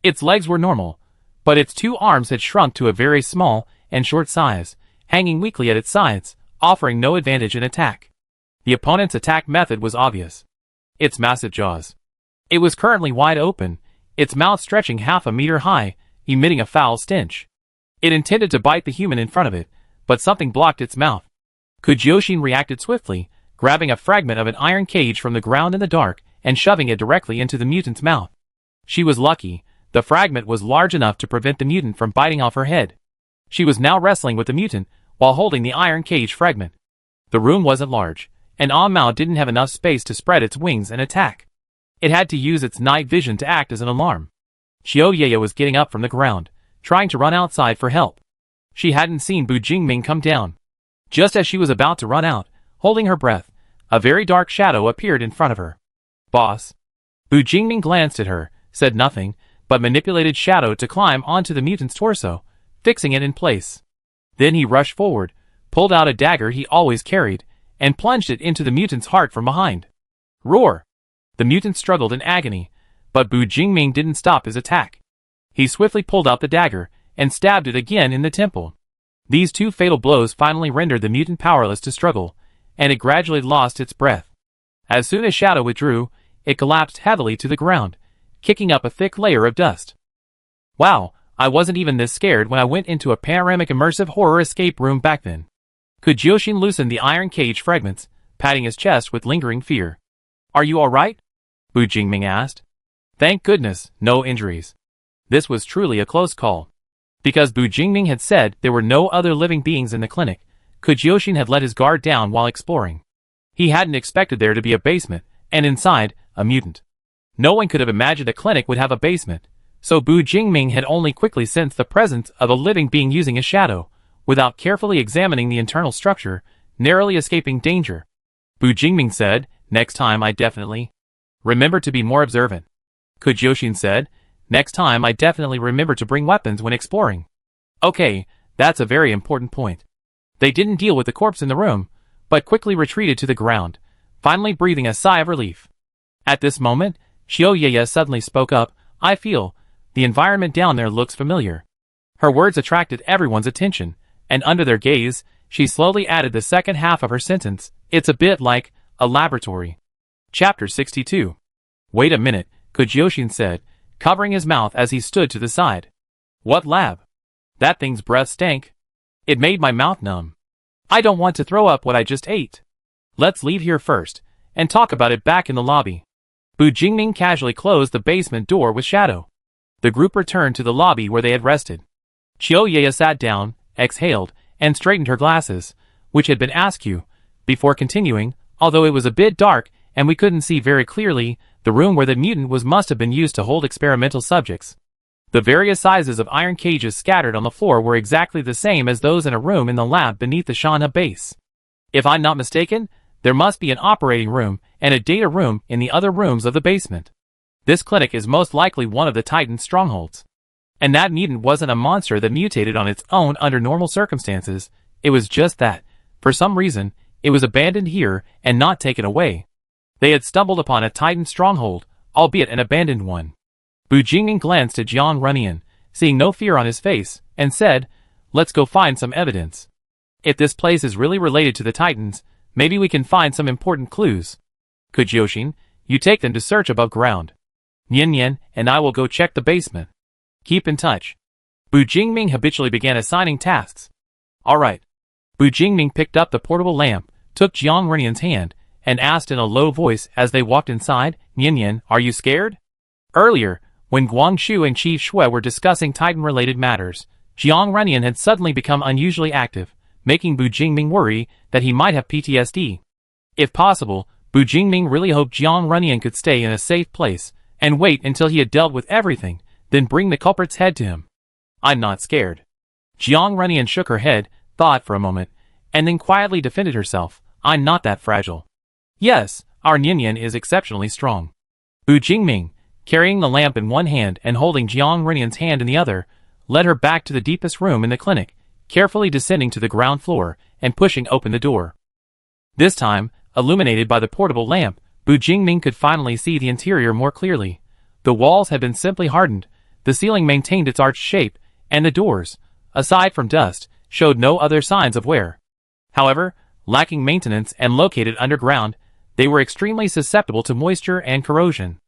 Its legs were normal, but its 2 arms had shrunk to a very small and short size, hanging weakly at its sides, offering no advantage in attack. The opponent's attack method was obvious. Its massive jaws. It was currently wide open, its mouth stretching half a meter high, emitting a foul stench. It intended to bite the human in front of it, but something blocked its mouth. Kujioxin reacted swiftly, grabbing a fragment of an iron cage from the ground in the dark and shoving it directly into the mutant's mouth. She was lucky. The fragment was large enough to prevent the mutant from biting off her head. She was now wrestling with the mutant while holding the iron cage fragment. The room wasn't large, and Mao didn't have enough space to spread its wings and attack. It had to use its night vision to act as an alarm. Xiaoya was getting up from the ground, trying to run outside for help. She hadn't seen Bu Jingming come down. Just as she was about to run out, holding her breath, a very dark shadow appeared in front of her. Boss. Bu Jingming glanced at her, said nothing, but manipulated shadow to climb onto the mutant's torso, fixing it in place. Then he rushed forward, pulled out a dagger he always carried, and plunged it into the mutant's heart from behind. Roar! The mutant struggled in agony, but Bu Jingming didn't stop his attack. He swiftly pulled out the dagger and stabbed it again in the temple. These 2 fatal blows finally rendered the mutant powerless to struggle, and it gradually lost its breath. As soon as shadow withdrew, it collapsed heavily to the ground, kicking up a thick layer of dust. Wow, I wasn't even this scared when I went into a panoramic immersive horror escape room back then. Kujioxin loosened the iron cage fragments, patting his chest with lingering fear. Are you alright? Bu Jingming asked. Thank goodness, no injuries. This was truly a close call. Because Bu Jingming had said there were no other living beings in the clinic, Kujioxin had let his guard down while exploring. He hadn't expected there to be a basement, and inside, a mutant. No one could have imagined a clinic would have a basement, so Bu Jingming had only quickly sensed the presence of a living being using a shadow, without carefully examining the internal structure, narrowly escaping danger. Bu Jingming said, next time I definitely remember to be more observant. Kujioxin said, next time I definitely remember to bring weapons when exploring. Okay, that's a very important point. They didn't deal with the corpse in the room, but quickly retreated to the ground, finally breathing a sigh of relief. At this moment, Xiaoya suddenly spoke up, I feel, the environment down there looks familiar. Her words attracted everyone's attention, and under their gaze, she slowly added the second half of her sentence, it's a bit like a laboratory. Chapter 62. Wait a minute, Kujioxin said, covering his mouth as he stood to the side. What lab? That thing's breath stank. It made my mouth numb. I don't want to throw up what I just ate. Let's leave here first, and talk about it back in the lobby. Bu Jingming casually closed the basement door with shadow. The group returned to the lobby where they had rested. Xiaoya sat down, exhaled, and straightened her glasses, which had been askew, before continuing, although it was a bit dark and we couldn't see very clearly, the room where the mutant was must have been used to hold experimental subjects. The various sizes of iron cages scattered on the floor were exactly the same as those in a room in the lab beneath the Shanha base. If I'm not mistaken, there must be an operating room and a data room in the other rooms of the basement. This clinic is most likely one of the Titan's strongholds. And that mutant wasn't a monster that mutated on its own under normal circumstances, it was just that, for some reason, it was abandoned here and not taken away. They had stumbled upon a Titan stronghold, albeit an abandoned one. Bu Jingming glanced at Jiang Runyan, seeing no fear on his face, and said, let's go find some evidence. If this place is really related to the Titans, maybe we can find some important clues. Kujioxin, you take them to search above ground. Nian Nian and I will go check the basement. Keep in touch. Bu Jingming habitually began assigning tasks. Alright. Bu Jingming picked up the portable lamp, took Jiang Renian's hand, and asked in a low voice as they walked inside, Nian Nian, are you scared? Earlier, when Guangxu and Chief Shui were discussing Titan-related matters, Jiang Renian had suddenly become unusually active, making Bu Jingming worry that he might have PTSD. If possible, Bu Jingming really hoped Jiang Renian could stay in a safe place, and wait until he had dealt with everything, then bring the culprit's head to him. I'm not scared. Jiang Renian shook her head, thought for a moment, and then quietly defended herself. I'm not that fragile. Yes, our Nian Nian is exceptionally strong. Bu Jingming, carrying the lamp in one hand and holding Jiang Renian's hand in the other, led her back to the deepest room in the clinic, carefully descending to the ground floor and pushing open the door. This time, illuminated by the portable lamp, Bu Jingming could finally see the interior more clearly. The walls had been simply hardened, the ceiling maintained its arched shape, and the doors, aside from dust, showed no other signs of wear. However, lacking maintenance and located underground, they were extremely susceptible to moisture and corrosion.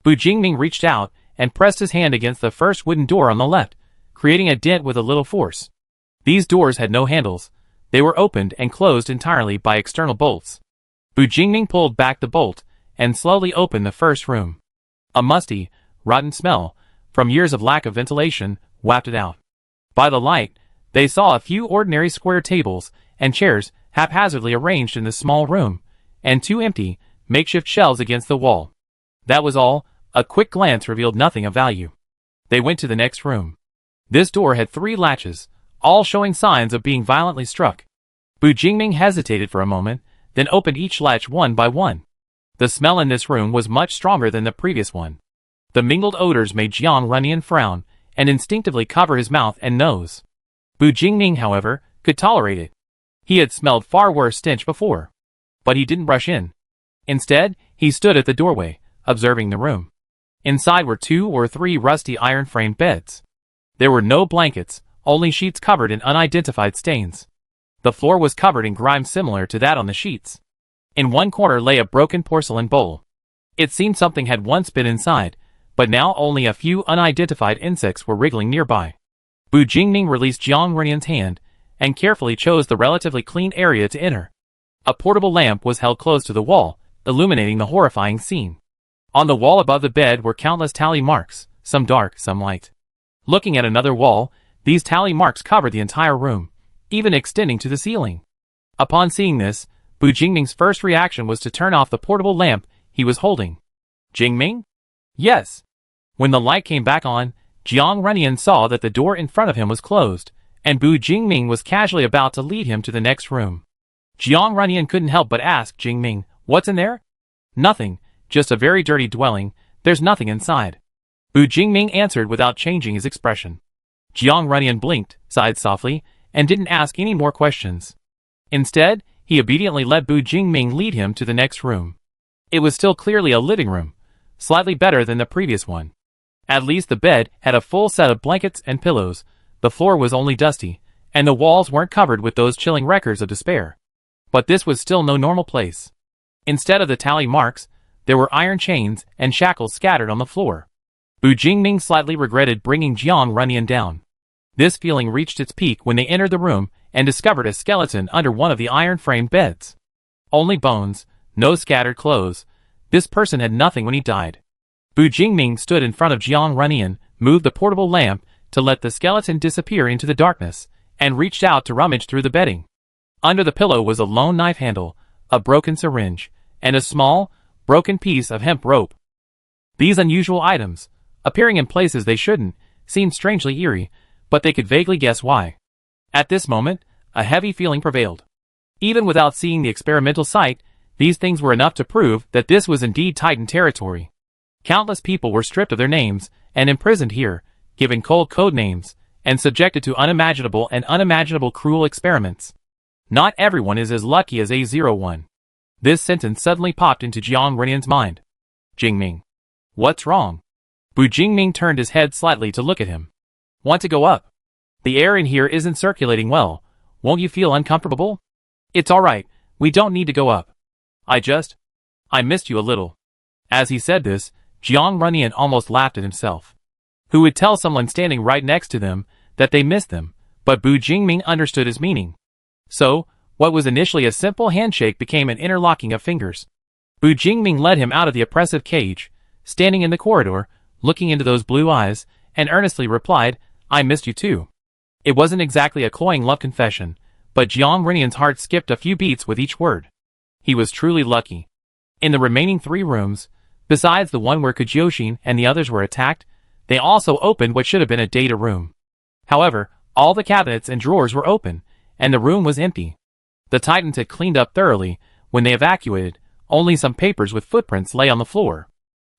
Bu Jingming reached out and pressed his hand against the first wooden door on the left, creating a dent with a little force. These doors had no handles. They were opened and closed entirely by external bolts. Bu Jingming pulled back the bolt and slowly opened the first room. A musty, rotten smell, from years of lack of ventilation, wafted out. By the light, they saw a few ordinary square tables and chairs haphazardly arranged in the small room, and two empty, makeshift shelves against the wall. That was all. A quick glance revealed nothing of value. They went to the next room. This door had 3 latches, all showing signs of being violently struck. Bu Jingming hesitated for a moment, then opened each latch one by one. The smell in this room was much stronger than the previous one. The mingled odors made Jiang Renian frown, and instinctively cover his mouth and nose. Bu Jingming, however, could tolerate it. He had smelled far worse stench before. But he didn't rush in. Instead, he stood at the doorway, observing the room. Inside were 2 or 3 rusty iron-framed beds. There were no blankets, only sheets covered in unidentified stains. The floor was covered in grime similar to that on the sheets. In one corner lay a broken porcelain bowl. It seemed something had once been inside, but now only a few unidentified insects were wriggling nearby. Bu Jingming released Jiang Renian's hand, and carefully chose the relatively clean area to enter. A portable lamp was held close to the wall, illuminating the horrifying scene. On the wall above the bed were countless tally marks, some dark, some light. Looking at another wall, these tally marks covered the entire room, even extending to the ceiling. Upon seeing this, Bu Jingming's first reaction was to turn off the portable lamp he was holding. Jingming? Yes. When the light came back on, Jiang Renian saw that the door in front of him was closed, and Bu Jingming was casually about to lead him to the next room. Jiang Renian couldn't help but ask Jingming, what's in there? Nothing, just a very dirty dwelling, there's nothing inside. Bu Jingming answered without changing his expression. Jiang Renian blinked, sighed softly, and didn't ask any more questions. Instead, he obediently let Bu Jingming lead him to the next room. It was still clearly a living room, slightly better than the previous one. At least the bed had a full set of blankets and pillows, the floor was only dusty, and the walls weren't covered with those chilling records of despair. But this was still no normal place. Instead of the tally marks, there were iron chains and shackles scattered on the floor. Bu Jingming slightly regretted bringing Jiang Renian down. This feeling reached its peak when they entered the room and discovered a skeleton under one of the iron-framed beds. Only bones, no scattered clothes. This person had nothing when he died. Bu Jingming stood in front of Jiang Renian, moved the portable lamp to let the skeleton disappear into the darkness, and reached out to rummage through the bedding. Under the pillow was a lone knife handle, a broken syringe, and a small, broken piece of hemp rope. These unusual items, appearing in places they shouldn't, seemed strangely eerie, but they could vaguely guess why. At this moment, a heavy feeling prevailed. Even without seeing the experimental site, these things were enough to prove that this was indeed Titan territory. Countless people were stripped of their names and imprisoned here, given cold code names, and subjected to unimaginable cruel experiments. Not everyone is as lucky as A01. This sentence suddenly popped into Jiang Renian's mind. Jingming. What's wrong? Bu Jingming turned his head slightly to look at him. Want to go up? The air in here isn't circulating well. Won't you feel uncomfortable? It's alright, we don't need to go up. I missed you a little. As he said this, Jiang Runyan almost laughed at himself. Who would tell someone standing right next to them that they missed them? But Bu Jingming understood his meaning. So, what was initially a simple handshake became an interlocking of fingers. Bu Jingming led him out of the oppressive cage, standing in the corridor, looking into those blue eyes, and earnestly replied, "I missed you too." It wasn't exactly a cloying love confession, but Jiang Runyan's heart skipped a few beats with each word. He was truly lucky. In the remaining 3 rooms, besides the one where Kujyoshin and the others were attacked, they also opened what should have been a data room. However, all the cabinets and drawers were open, and the room was empty. The Titans had cleaned up thoroughly. When they evacuated, only some papers with footprints lay on the floor.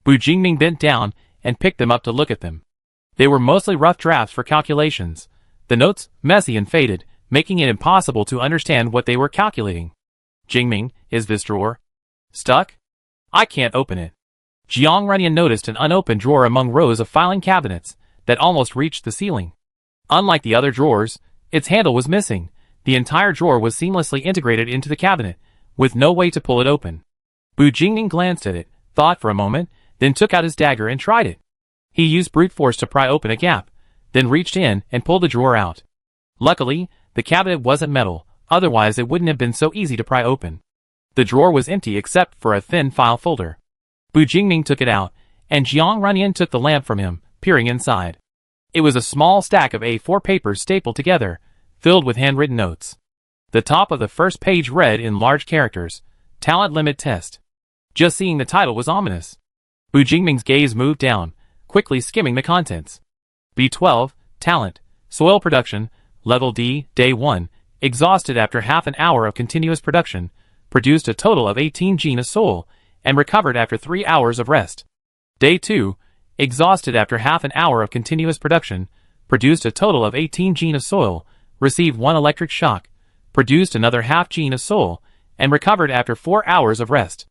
Bu Jingming bent down and picked them up to look at them. They were mostly rough drafts for calculations, the notes messy and faded, making it impossible to understand what they were calculating. "Jingming, is this drawer stuck? I can't open it." Jiang Runyan noticed an unopened drawer among rows of filing cabinets that almost reached the ceiling. Unlike the other drawers, its handle was missing. The entire drawer was seamlessly integrated into the cabinet, with no way to pull it open. Bu Jingming glanced at it, thought for a moment, then took out his dagger and tried it. He used brute force to pry open a gap, then reached in and pulled the drawer out. Luckily, the cabinet wasn't metal, otherwise it wouldn't have been so easy to pry open. The drawer was empty except for a thin file folder. Bu Jingming took it out, and Jiang Runyan took the lamp from him, peering inside. It was a small stack of A4 papers stapled together, filled with handwritten notes. The top of the first page read in large characters, "Talent Limit Test." Just seeing the title was ominous. Bu Jingming's gaze moved down, quickly skimming the contents. B12, Talent, Soil Production, Level D, Day 1, exhausted after half an hour of continuous production, produced a total of 18 gene of soil, and recovered after 3 hours of rest. Day 2, exhausted after half an hour of continuous production, produced a total of 18 gene of soil, received 1 electric shock, produced another half gene of soil, and recovered after 4 hours of rest.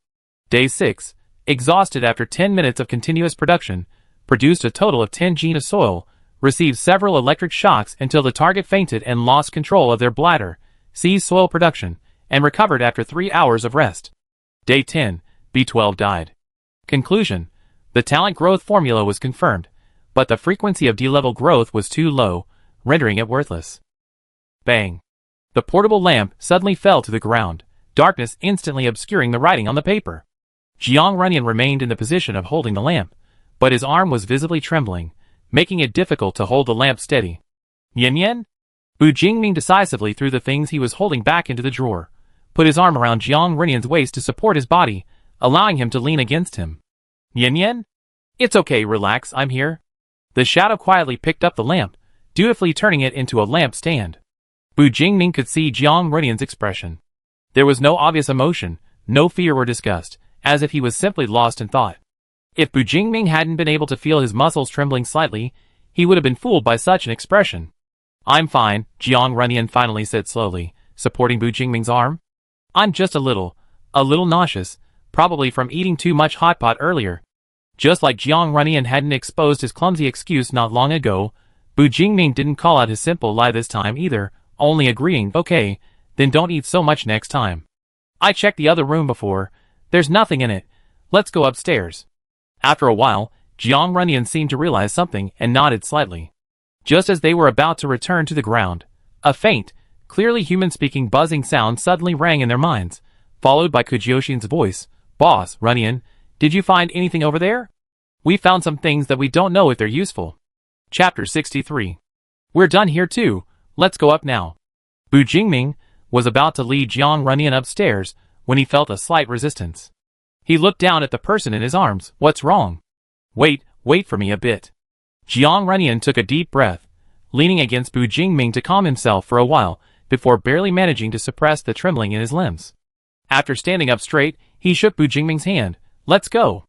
Day 6, exhausted after 10 minutes of continuous production, produced a total of 10 gene of soil, received several electric shocks until the target fainted and lost control of their bladder, ceased soil production, and recovered after 3 hours of rest. Day 10, B12 died. Conclusion: the talent growth formula was confirmed, but the frequency of D-level growth was too low, rendering it worthless. Bang! The portable lamp suddenly fell to the ground, darkness instantly obscuring the writing on the paper. Jiang Runyan remained in the position of holding the lamp, but his arm was visibly trembling, making it difficult to hold the lamp steady. "Yen Yen?" Bu Jingming decisively threw the things he was holding back into the drawer, put his arm around Jiang Runyan's waist to support his body, allowing him to lean against him. "Yen Yen? It's okay, relax, I'm here." The shadow quietly picked up the lamp, dutifully turning it into a lamp stand. Bu Jingming could see Jiang Runyan's expression. There was no obvious emotion, no fear or disgust, as if he was simply lost in thought. If Bu Jingming hadn't been able to feel his muscles trembling slightly, he would have been fooled by such an expression. "I'm fine," Jiang Runyan finally said slowly, supporting Bu Jingming's arm. "I'm just a little nauseous, probably from eating too much hot pot earlier." Just like Jiang Runyan hadn't exposed his clumsy excuse not long ago, Bu Jingming didn't call out his simple lie this time either, only agreeing, "Okay, then don't eat so much next time. I checked the other room before, there's nothing in it, let's go upstairs." After a while, Jiang Runyan seemed to realize something and nodded slightly. Just as they were about to return to the ground, a faint, clearly human-speaking buzzing sound suddenly rang in their minds, followed by Kujyoshin's voice. "Boss, Runyan, did you find anything over there? We found some things that we don't know if they're useful." Chapter 63. "We're done here too, let's go up now." Bu Jingming was about to lead Jiang Runyan upstairs when he felt a slight resistance. He looked down at the person in his arms. "What's wrong?" Wait for me a bit." Jiang Runyan took a deep breath, leaning against Bu Jingming to calm himself for a while before barely managing to suppress the trembling in his limbs. After standing up straight, he shook Bu Jingming's hand. "Let's go."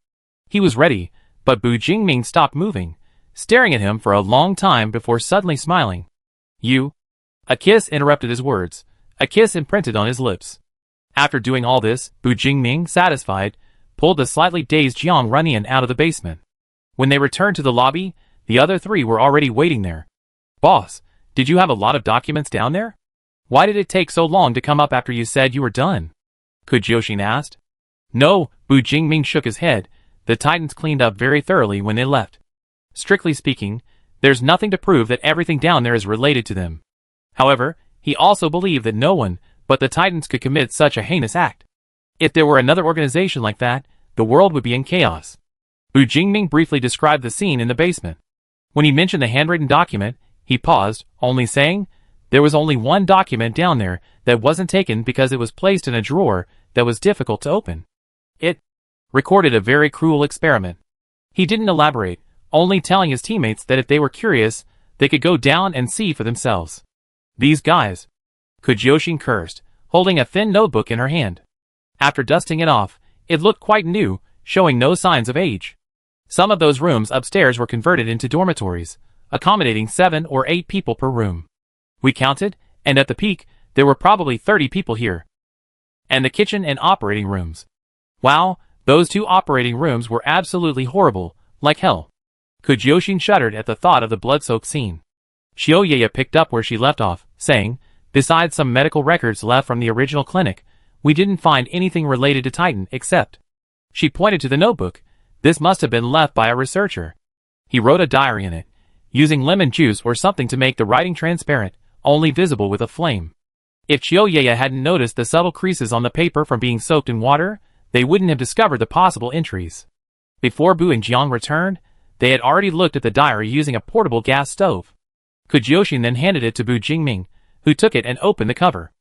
He was ready, but Bu Jingming stopped moving, staring at him for a long time before suddenly smiling. "You?" A kiss interrupted his words, a kiss imprinted on his lips. After doing all this, Bu Jingming, satisfied, pulled the slightly dazed Jiang Runyan out of the basement. When they returned to the lobby, the other 3 were already waiting there. "Boss, did you have a lot of documents down there? Why did it take so long to come up after you said you were done?" Kujyoshin asked. "No," Bu Jingming shook his head. the Titans cleaned up very thoroughly when they left. Strictly speaking, there's nothing to prove that everything down there is related to them. However, he also believed that no one but the Titans could commit such a heinous act. If there were another organization like that, the world would be in chaos. Bu Jingming briefly described the scene in the basement. When he mentioned the handwritten document, he paused, only saying, there was only one document down there that wasn't taken because it was placed in a drawer that was difficult to open. It recorded a very cruel experiment. He didn't elaborate, only telling his teammates that if they were curious, they could go down and see for themselves. These guys. Kujoshin cursed, holding a thin notebook in her hand. After dusting it off, it looked quite new, showing no signs of age. Some of those rooms upstairs were converted into dormitories, accommodating 7 or 8 people per room. We counted, and at the peak, there were probably 30 people here. And the kitchen and operating rooms. Wow, those 2 operating rooms were absolutely horrible, like hell. Kujoshin shuddered at the thought of the blood-soaked scene. Xiaoyaya picked up where she left off, saying, besides some medical records left from the original clinic, we didn't find anything related to Titan except. She pointed to the notebook. This must have been left by a researcher. He wrote a diary in it, using lemon juice or something to make the writing transparent, only visible with a flame. If Xiaoyaya hadn't noticed the subtle creases on the paper from being soaked in water, they wouldn't have discovered the possible entries. Before Bu and Jiang returned, they had already looked at the diary using a portable gas stove. Kujoshin then handed it to Bu Jingming, who took it and opened the cover.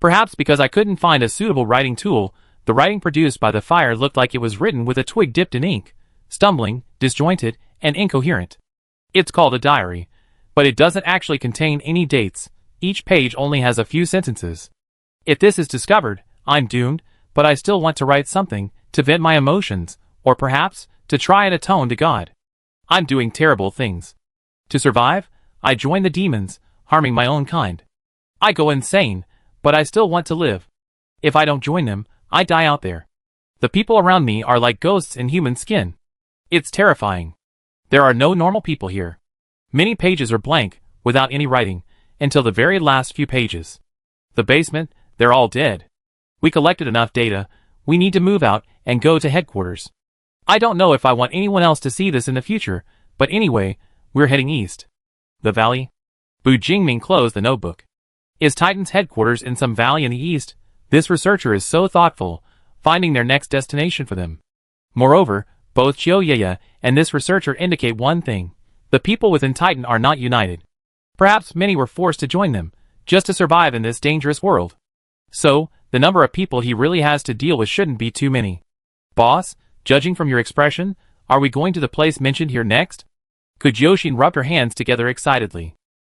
Perhaps because I couldn't find a suitable writing tool, the writing produced by the fire looked like it was written with a twig dipped in ink, stumbling, disjointed, and incoherent. It's called a diary, but it doesn't actually contain any dates. Each page only has a few sentences. If this is discovered, I'm doomed, but I still want to write something, to vent my emotions, or perhaps, to try and atone to God. I'm doing terrible things. To survive, I join the demons, harming my own kind. I go insane, but I still want to live. If I don't join them, I die out there. The people around me are like ghosts in human skin. It's terrifying. There are no normal people here. Many pages are blank, without any writing, until the very last few pages. The basement, they're all dead. We collected enough data, we need to move out and go to headquarters. I don't know if I want anyone else to see this in the future, but anyway, we're heading east. The valley? Bu Jingming closed the notebook. Is Titan's headquarters in some valley in the east? This researcher is so thoughtful, finding their next destination for them. Moreover, both Xiaoyaya and this researcher indicate one thing. The people within Titan are not united. Perhaps many were forced to join them, just to survive in this dangerous world. So, the number of people he really has to deal with shouldn't be too many. Boss, judging from your expression, are we going to the place mentioned here next? Kujoshin rubbed her hands together excitedly.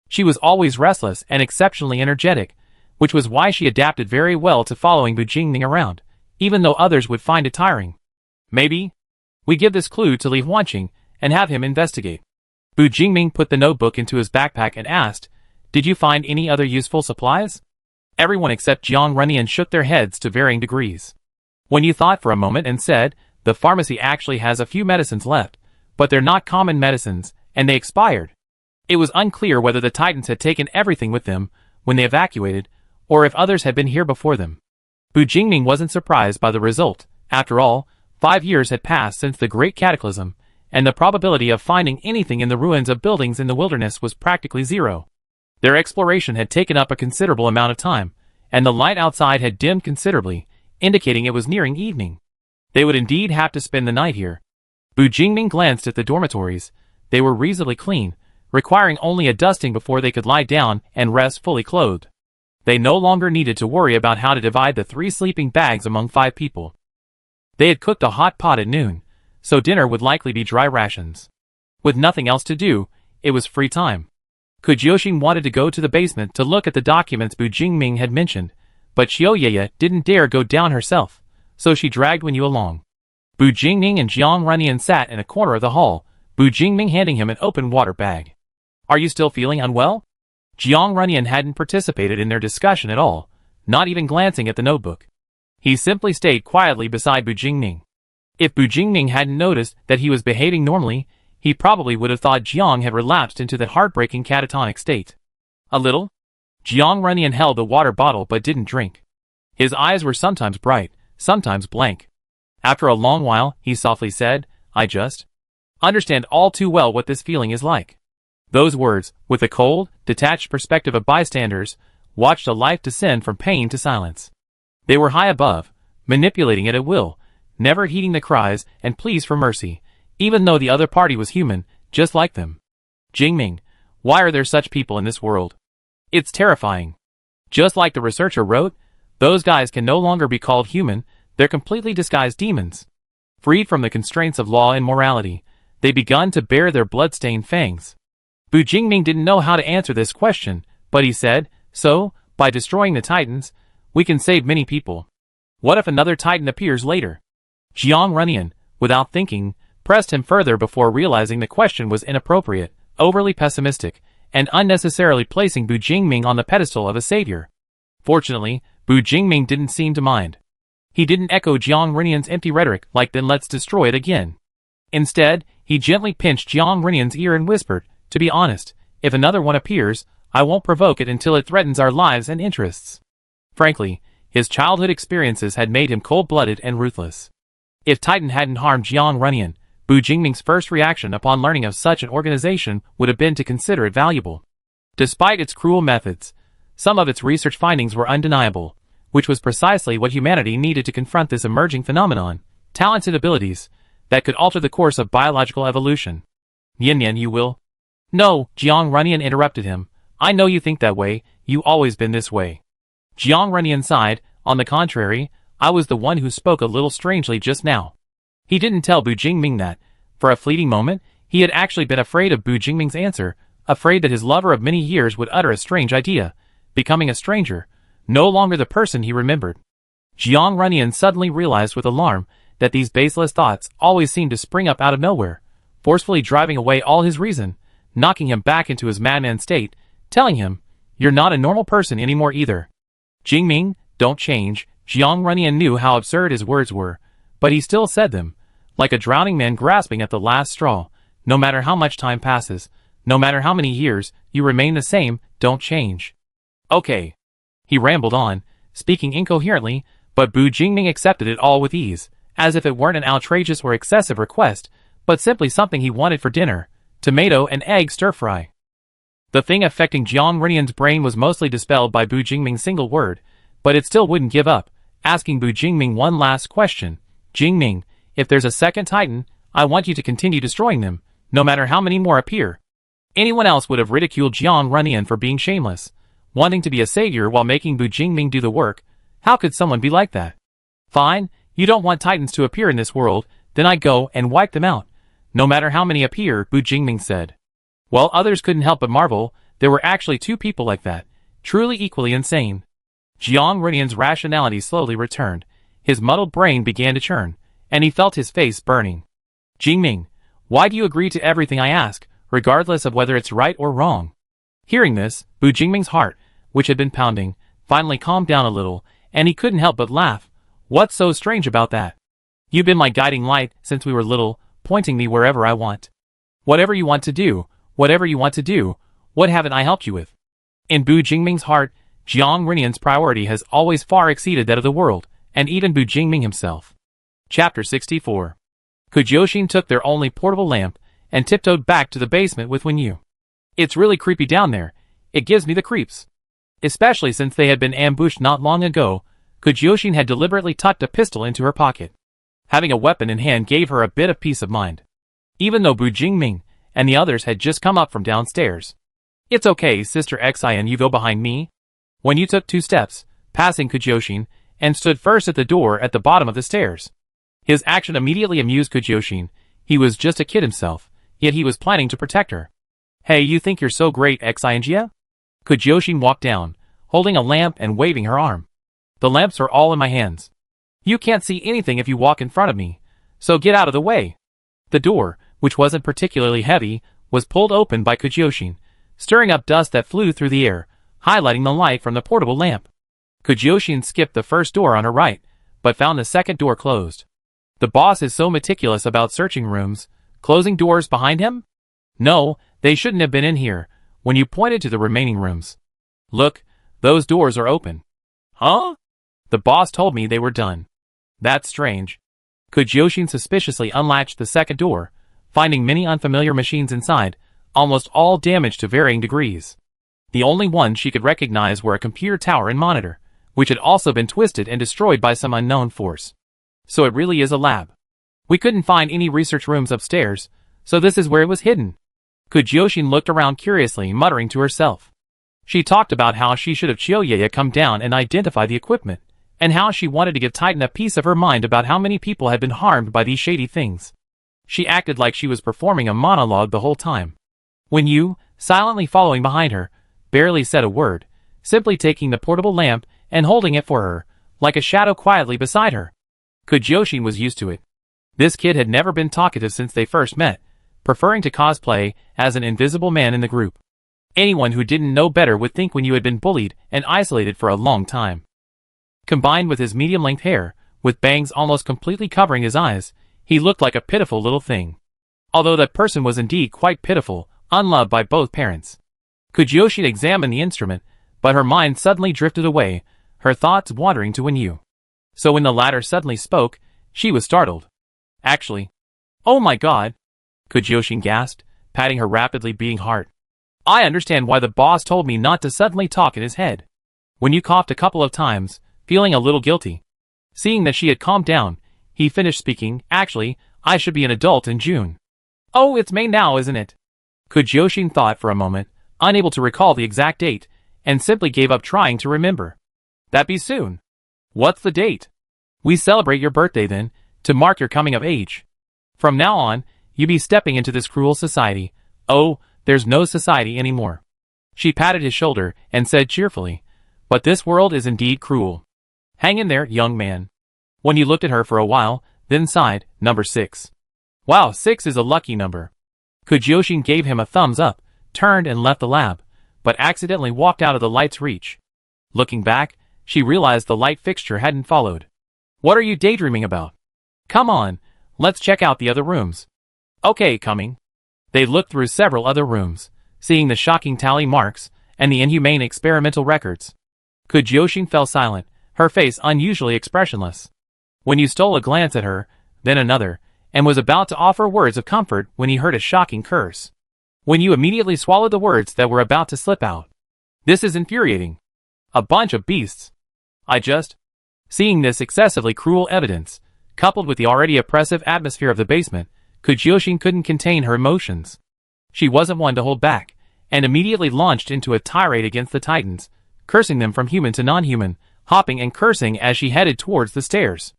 She was always restless and exceptionally energetic, which was why she adapted very well to following Bu Jingming around, even though others would find it tiring. Maybe we give this clue to Li Huanqing and have him investigate. Bu Jingming put the notebook into his backpack and asked, did you find any other useful supplies? Everyone except Jiang Runyan shook their heads to varying degrees. When you thought for a moment and said, the pharmacy actually has a few medicines left, but they're not common medicines, and they expired. It was unclear whether the Titans had taken everything with them when they evacuated, or if others had been here before them. Bu Jingming wasn't surprised by the result. After all, 5 years had passed since the Great Cataclysm, and the probability of finding anything in the ruins of buildings in the wilderness was practically zero. Their exploration had taken up a considerable amount of time, and the light outside had dimmed considerably, indicating it was nearing evening. They would indeed have to spend the night here. Bu Jingming glanced at the dormitories. They were reasonably clean, requiring only a dusting before they could lie down and rest fully clothed. They no longer needed to worry about how to divide the 3 sleeping bags among 5 people. They had cooked a hot pot at noon, so dinner would likely be dry rations. With nothing else to do, it was free time. Kujoshin wanted to go to the basement to look at the documents Bu Jingming had mentioned, but Xiaoyaya didn't dare go down herself, so she dragged Wenyu along. Bu Jingming and Jiang Runyan sat in a corner of the hall, Bu Jingming handing him an open water bag. Are you still feeling unwell? Jiang Runyan hadn't participated in their discussion at all, not even glancing at the notebook. He simply stayed quietly beside Bu Jingming. If Bu Jingming hadn't noticed that he was behaving normally, he probably would have thought Jiang had relapsed into that heartbreaking catatonic state. A little? Jiang Runyan held the water bottle but didn't drink. His eyes were sometimes bright, sometimes blank. After a long while, he softly said, I just understand all too well what this feeling is like. Those words, with the cold, detached perspective of bystanders, watched a life descend from pain to silence. They were high above, manipulating it at will, never heeding the cries and pleas for mercy, even though the other party was human, just like them. Jingming, why are there such people in this world? It's terrifying. Just like the researcher wrote, those guys can no longer be called human, they're completely disguised demons. Freed from the constraints of law and morality, they begun to bare their blood-stained fangs. Bu Jingming didn't know how to answer this question, but he said, so, by destroying the Titans, we can save many people. What if another Titan appears later? Jiang Runyan, without thinking, pressed him further before realizing the question was inappropriate, overly pessimistic, and unnecessarily placing Bu Jingming on the pedestal of a savior. Fortunately, Bu Jingming didn't seem to mind. He didn't echo Jiang Runyan's empty rhetoric like then let's destroy it again. Instead, he gently pinched Jiang Runyan's ear and whispered, to be honest, if another one appears, I won't provoke it until it threatens our lives and interests. Frankly, his childhood experiences had made him cold-blooded and ruthless. If Titan hadn't harmed Jiang Runyan, Bu Jingming's first reaction upon learning of such an organization would have been to consider it valuable. Despite its cruel methods, some of its research findings were undeniable, which was precisely what humanity needed to confront this emerging phenomenon, talents and abilities that could alter the course of biological evolution. Yin Yan, you will? No, Jiang Runyan interrupted him. I know you think that way, you always been this way. Jiang Runyan sighed, on the contrary, I was the one who spoke a little strangely just now. He didn't tell Bu Jingming that, for a fleeting moment, he had actually been afraid of Bu Jingming's answer, afraid that his lover of many years would utter a strange idea, becoming a stranger, no longer the person he remembered. Jiang Runyan suddenly realized with alarm that these baseless thoughts always seemed to spring up out of nowhere, forcefully driving away all his reason, knocking him back into his madman state, telling him, you're not a normal person anymore either. Jingming, don't change. Jiang Runyan knew how absurd his words were, but he still said them, like a drowning man grasping at the last straw. No matter how much time passes, no matter how many years, you remain the same, don't change. Okay. He rambled on, speaking incoherently, but Bu Jingming accepted it all with ease, as if it weren't an outrageous or excessive request, but simply something he wanted for dinner, tomato and egg stir-fry. The thing affecting Jiang Runyan's brain was mostly dispelled by Bu Jingming's single word, but it still wouldn't give up, asking Bu Jingming one last question. Jingming, if there's a second Titan, I want you to continue destroying them, no matter how many more appear. Anyone else would have ridiculed Jiang Runyan for being shameless, wanting to be a savior while making Bu Jingming do the work. How could someone be like that? Fine, you don't want Titans to appear in this world, then I go and wipe them out. No matter how many appear, Bu Jingming said. While others couldn't help but marvel, there were actually two people like that, truly equally insane. Jiang Runyan's rationality slowly returned, his muddled brain began to churn, and he felt his face burning. Jingming, why do you agree to everything I ask, regardless of whether it's right or wrong? Hearing this, Bu Jingming's heart, which had been pounding, finally calmed down a little, and he couldn't help but laugh. What's so strange about that? You've been my guiding light since we were little, pointing me wherever I want. Whatever you want to do, what haven't I helped you with? In Bu Jingming's heart, Jiang Runyan's priority has always far exceeded that of the world, and even Bu Jingming himself. Chapter 64. Kujoshin took their only portable lamp, and tiptoed back to the basement with Wenyu. It's really creepy down there, it gives me the creeps. Especially since they had been ambushed not long ago, Kujoshin had deliberately tucked a pistol into her pocket. Having a weapon in hand gave her a bit of peace of mind. Even though Bu Jingming and the others had just come up from downstairs. It's okay, Sister Xian, you go behind me. Wenyu took 2 steps, passing Kujoshin, and stood first at the door at the bottom of the stairs. His action immediately amused Kujoshin. He was just a kid himself, yet he was planning to protect her. Hey, you think you're so great, Xianjia? Kujoshin walked down, holding a lamp and waving her arm. The lamps are all in my hands. You can't see anything if you walk in front of me, so get out of the way. The door, which wasn't particularly heavy, was pulled open by Kujoshin, stirring up dust that flew through the air, highlighting the light from the portable lamp. Kujoshin skipped the first door on her right, but found the second door closed. The boss is so meticulous about searching rooms, closing doors behind him? No, they shouldn't have been in here, when you pointed to the remaining rooms. Look, those doors are open. Huh? The boss told me they were done. That's strange. Jiuxin suspiciously unlatched the second door, finding many unfamiliar machines inside, almost all damaged to varying degrees. The only ones she could recognize were a computer tower and monitor, which had also been twisted and destroyed by some unknown force. So it really is a lab. We couldn't find any research rooms upstairs, so this is where it was hidden. Jiuxin looked around curiously, muttering to herself. She talked about how she should have Chiyoye come down and identify the equipment, and how she wanted to give Titan a piece of her mind about how many people had been harmed by these shady things. She acted like she was performing a monologue the whole time. When Yu, silently following behind her, barely said a word, simply taking the portable lamp and holding it for her, like a shadow quietly beside her. Jiuxin was used to it. This kid had never been talkative since they first met, preferring to cosplay as an invisible man in the group. Anyone who didn't know better would think when you had been bullied and isolated for a long time. Combined with his medium-length hair, with bangs almost completely covering his eyes, he looked like a pitiful little thing. Although that person was indeed quite pitiful, unloved by both parents. Jiuxin examined the instrument, but her mind suddenly drifted away, her thoughts wandering to Wenyu. So when the latter suddenly spoke, she was startled. Actually. Oh my god! Jiuxin gasped, patting her rapidly beating heart. I understand why the boss told me not to suddenly talk in his head. Wenyu coughed a couple of times, feeling a little guilty. Seeing that she had calmed down, he finished speaking. Actually, I should be an adult in June. Oh, it's May now, isn't it? Jiuxin thought for a moment, unable to recall the exact date, and simply gave up trying to remember. That be soon. What's the date? We celebrate your birthday then, to mark your coming of age. From now on, you be stepping into this cruel society. Oh, there's no society anymore. She patted his shoulder and said cheerfully, but this world is indeed cruel. Hang in there, young man. When you looked at her for a while, then sighed, number 6. Wow, 6 is a lucky number. Jiuxin gave him a thumbs up, turned and left the lab, but accidentally walked out of the light's reach. Looking back, she realized the light fixture hadn't followed. What are you daydreaming about? Come on, let's check out the other rooms. Okay, coming. They looked through several other rooms, seeing the shocking tally marks and the inhumane experimental records. Jiuxin fell silent, her face unusually expressionless. When you stole a glance at her, then another, and was about to offer words of comfort when he heard a shocking curse. When you immediately swallowed the words that were about to slip out. This is infuriating. A bunch of beasts. Seeing this excessively cruel evidence, coupled with the already oppressive atmosphere of the basement, Jiuxin couldn't contain her emotions. She wasn't one to hold back, and immediately launched into a tirade against the Titans, cursing them from human to non-human, hopping and cursing as she headed towards the stairs.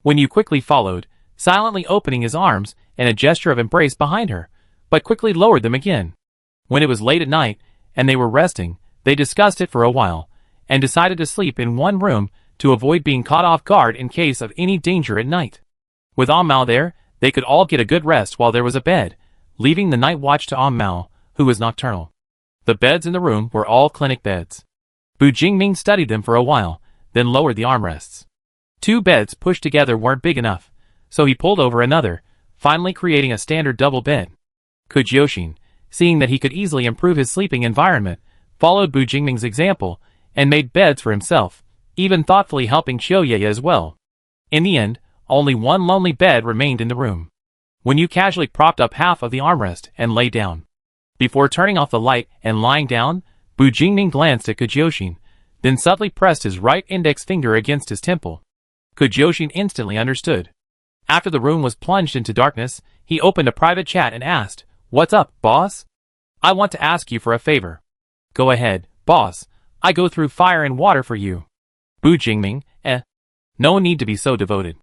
When you quickly followed, silently opening his arms in a gesture of embrace behind her, but quickly lowered them again. When it was late at night, and they were resting, they discussed it for a while, and decided to sleep in one room to avoid being caught off guard in case of any danger at night. With Mao there, they could all get a good rest while there was a bed, leaving the night watch to Mao, who was nocturnal. The beds in the room were all clinic beds. Bu Jingming studied them for a while, then lowered the armrests. 2 beds pushed together weren't big enough, so he pulled over another, finally creating a standard double bed. Jiuxin, seeing that he could easily improve his sleeping environment, followed Bu Jingming's example, and made beds for himself, even thoughtfully helping Chiyoye as well. In the end, only one lonely bed remained in the room. When you casually propped up half of the armrest and lay down. Before turning off the light and lying down, Bu Jingming glanced at Jiuxin, then subtly pressed his right index finger against his temple. Jiuxin instantly understood. After the room was plunged into darkness, he opened a private chat and asked, "What's up, boss? I want to ask you for a favor." "Go ahead, boss. I go through fire and water for you." Bu Jingming, No need to be so devoted.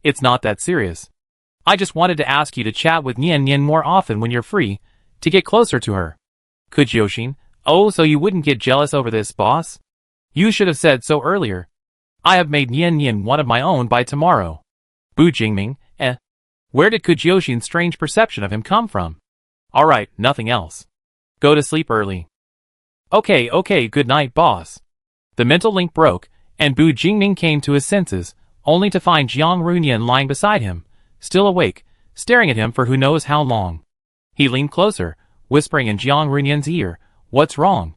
It's not that serious. I just wanted to ask you to chat with Nian Nian more often when you're free, to get closer to her. Jiuxin, oh, so you wouldn't get jealous over this, boss? You should have said so earlier. I have made Nian Nian one of my own by tomorrow. Bu Jingming, Where did Jiuxin's strange perception of him come from? Alright, nothing else. Go to sleep early. Okay, good night, boss. The mental link broke, and Bu Jingming came to his senses, only to find Jiang Runyan lying beside him, still awake, staring at him for who knows how long. He leaned closer, whispering in Jiang Runyan's ear, "What's wrong?"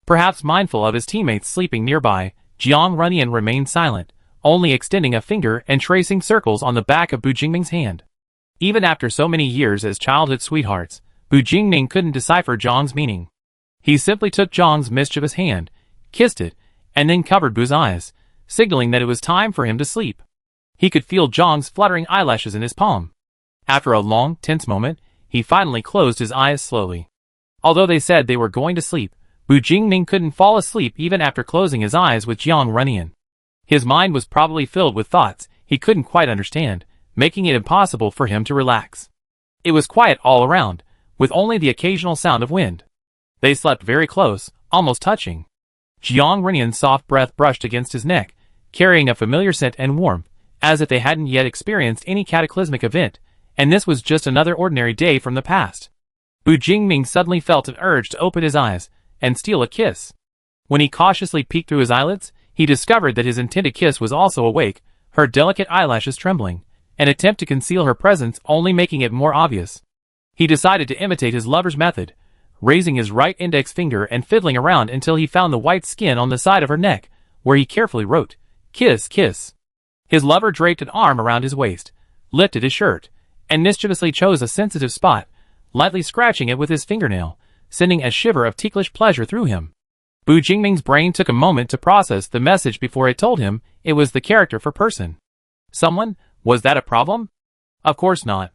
Perhaps mindful of his teammates sleeping nearby, Jiang Runyan remained silent, only extending a finger and tracing circles on the back of Bu Jingming's hand. Even after so many years as childhood sweethearts, Bu Jingming couldn't decipher Zhang's meaning. He simply took Zhang's mischievous hand, kissed it, and then covered Bu's eyes, signaling that it was time for him to sleep. He could feel Zhang's fluttering eyelashes in his palm. After a long, tense moment, he finally closed his eyes slowly. Although they said they were going to sleep, Bu Jingming couldn't fall asleep even after closing his eyes with Jiang Runyan. His mind was probably filled with thoughts he couldn't quite understand, making it impossible for him to relax. It was quiet all around, with only the occasional sound of wind. They slept very close, almost touching. Jiang Runyan's soft breath brushed against his neck, carrying a familiar scent and warmth, as if they hadn't yet experienced any cataclysmic event, and this was just another ordinary day from the past. Bu Jingming suddenly felt an urge to open his eyes and steal a kiss. When he cautiously peeked through his eyelids, he discovered that his intended kiss was also awake, her delicate eyelashes trembling, an attempt to conceal her presence only making it more obvious. He decided to imitate his lover's method, raising his right index finger and fiddling around until he found the white skin on the side of her neck, where he carefully wrote, "Kiss, kiss." His lover draped an arm around his waist, lifted his shirt, and mischievously chose a sensitive spot, lightly scratching it with his fingernail, sending a shiver of ticklish pleasure through him. Bu Jingming's brain took a moment to process the message before it told him it was the character for person. Someone? Was that a problem? Of course not.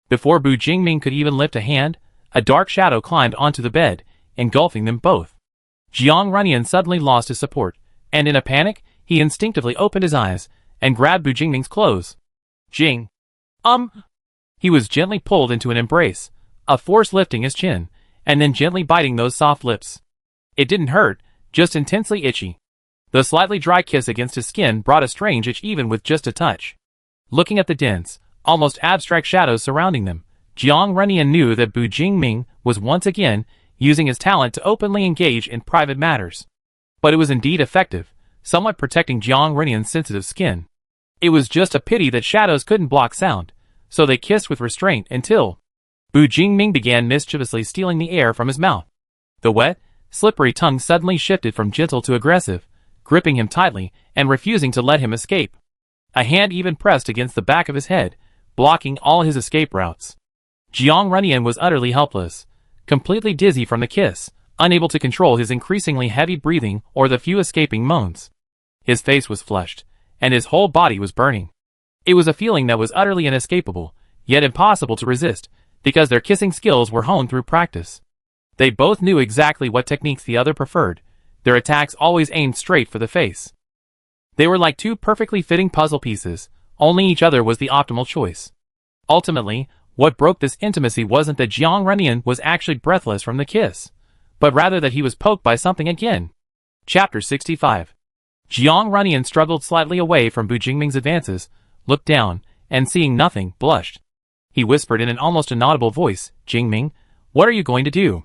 Before Bu Jingming could even lift a hand, a dark shadow climbed onto the bed, engulfing them both. Jiang Runyan suddenly lost his support, and in a panic, he instinctively opened his eyes and grabbed Bu Jingming's clothes. Jing. He was gently pulled into an embrace, a force lifting his chin, and then gently biting those soft lips. It didn't hurt, just intensely itchy. The slightly dry kiss against his skin brought a strange itch even with just a touch. Looking at the dense, almost abstract shadows surrounding them, Jiang Runyan knew that Bu Jingming was once again using his talent to openly engage in private matters. But it was indeed effective, somewhat protecting Jiang Runyan's sensitive skin. It was just a pity that shadows couldn't block sound, so they kissed with restraint until Bu Jingming began mischievously stealing the air from his mouth. The wet, slippery tongue suddenly shifted from gentle to aggressive, gripping him tightly and refusing to let him escape. A hand even pressed against the back of his head, blocking all his escape routes. Jiang Runyan was utterly helpless, completely dizzy from the kiss, unable to control his increasingly heavy breathing or the few escaping moans. His face was flushed, and his whole body was burning. It was a feeling that was utterly inescapable, yet impossible to resist, because their kissing skills were honed through practice. They both knew exactly what techniques the other preferred, their attacks always aimed straight for the face. They were like two perfectly fitting puzzle pieces, only each other was the optimal choice. Ultimately, what broke this intimacy wasn't that Jiang Runyan was actually breathless from the kiss, but rather that he was poked by something again. Chapter 65. Jiang Runyan struggled slightly away from Bu Jingming's advances, looked down, and seeing nothing, blushed. He whispered in an almost inaudible voice, "Jingming, what are you going to do?"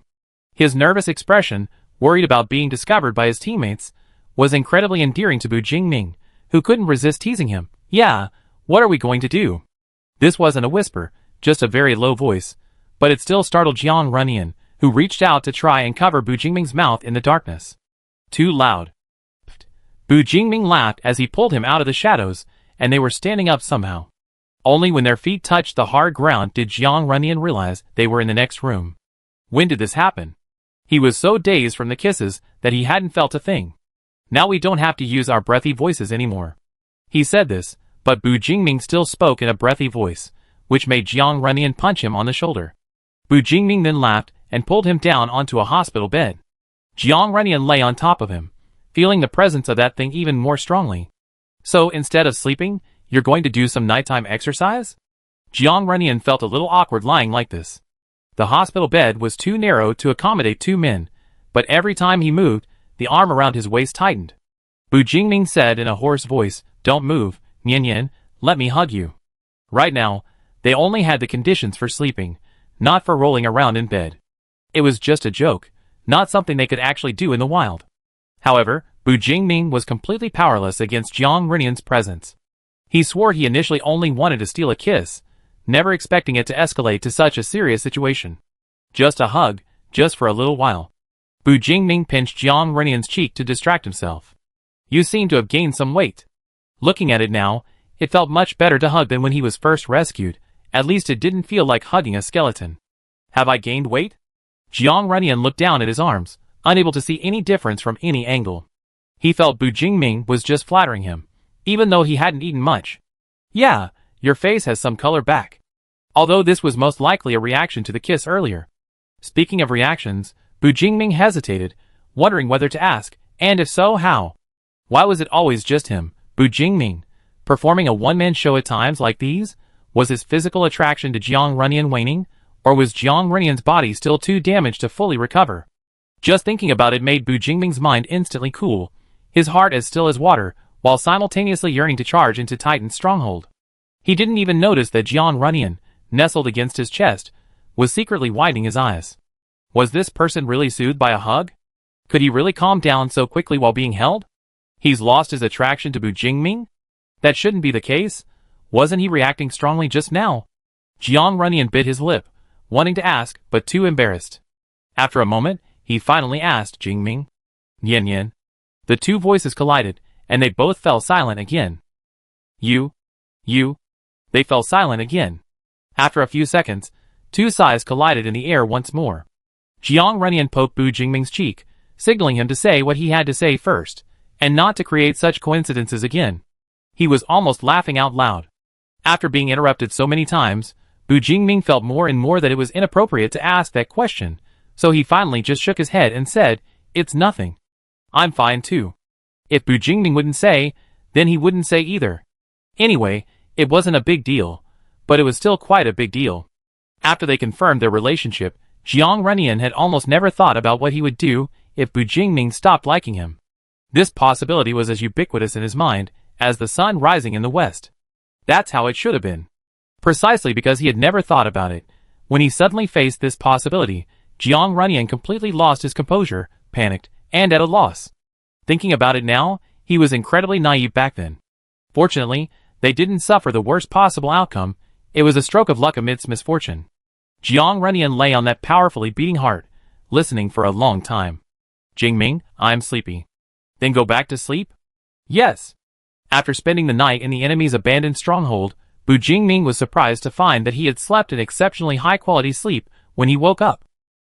His nervous expression, worried about being discovered by his teammates, was incredibly endearing to Bu Jingming, who couldn't resist teasing him. "Yeah, what are we going to do?" This wasn't a whisper, just a very low voice, but it still startled Jiang Runyan, who reached out to try and cover Bu Jingming's mouth in the darkness. Too loud. Bu Jingming laughed as he pulled him out of the shadows, and they were standing up somehow. Only when their feet touched the hard ground did Jiang Runyan realize they were in the next room. When did this happen? He was so dazed from the kisses that he hadn't felt a thing. "Now we don't have to use our breathy voices anymore." He said this, but Bu Jingming still spoke in a breathy voice, which made Jiang Runyan punch him on the shoulder. Bu Jingming then laughed and pulled him down onto a hospital bed. Jiang Runyan lay on top of him, feeling the presence of that thing even more strongly. "So instead of sleeping, you're going to do some nighttime exercise?" Jiang Runyan felt a little awkward lying like this. The hospital bed was too narrow to accommodate two men, but every time he moved, the arm around his waist tightened. Bu Jingming said in a hoarse voice, "Don't move, Nian Yan, let me hug you." Right now, they only had the conditions for sleeping, not for rolling around in bed. It was just a joke, not something they could actually do in the wild. However, Bu Jingming was completely powerless against Jiang Runyan's presence. He swore he initially only wanted to steal a kiss, never expecting it to escalate to such a serious situation. Just a hug, just for a little while. Bu Jingming pinched Jiang Runyan's cheek to distract himself. "You seem to have gained some weight." Looking at it now, it felt much better to hug than when he was first rescued. At least it didn't feel like hugging a skeleton. Have I gained weight? Jiang Runyan looked down at his arms, unable to see any difference from any angle. He felt Bu Jingming was just flattering him, even though he hadn't eaten much. Yeah, your face has some color back. Although this was most likely a reaction to the kiss earlier. Speaking of reactions, Bu Jingming hesitated, wondering whether to ask, and if so, how. Why was it always just him, Bu Jingming, performing a one-man show at times like these? Was his physical attraction to Jiang Runyan waning, or was Jiang Runyan's body still too damaged to fully recover? Just thinking about it made Bu Jingming's mind instantly cool, his heart as still as water, while simultaneously yearning to charge into Titan's stronghold. He didn't even notice that Jiang Runyan, nestled against his chest, was secretly widening his eyes. Was this person really soothed by a hug? Could he really calm down so quickly while being held? He's lost his attraction to Bu Jingming? That shouldn't be the case. Wasn't he reacting strongly just now? Jiang Runyan bit his lip, wanting to ask, but too embarrassed. After a moment, he finally asked Jingming. Yen Yen. The two voices collided, and they both fell silent again. You. They fell silent again. After a few seconds, two sighs collided in the air once more. Jiang Runyan poked Bu Jingming's cheek, signaling him to say what he had to say first, and not to create such coincidences again. He was almost laughing out loud. After being interrupted so many times, Bu Jingming felt more and more that it was inappropriate to ask that question, so he finally just shook his head and said, "It's nothing. I'm fine too." If Bu Jingming wouldn't say, then he wouldn't say either. Anyway, it wasn't a big deal, but it was still quite a big deal. After they confirmed their relationship, Jiang Runyan had almost never thought about what he would do if Bu Jingming stopped liking him. This possibility was as ubiquitous in his mind as the sun rising in the west. That's how it should have been. Precisely because he had never thought about it, when he suddenly faced this possibility, Jiang Runyan completely lost his composure, panicked, and at a loss. Thinking about it now, he was incredibly naive back then. Fortunately, they didn't suffer the worst possible outcome. It was a stroke of luck amidst misfortune. Jiang Runyan lay on that powerfully beating heart, listening for a long time. Jingming, I'm sleepy. Then go back to sleep? Yes. After spending the night in the enemy's abandoned stronghold, Bu Jingming was surprised to find that he had slept an exceptionally high-quality sleep when he woke up.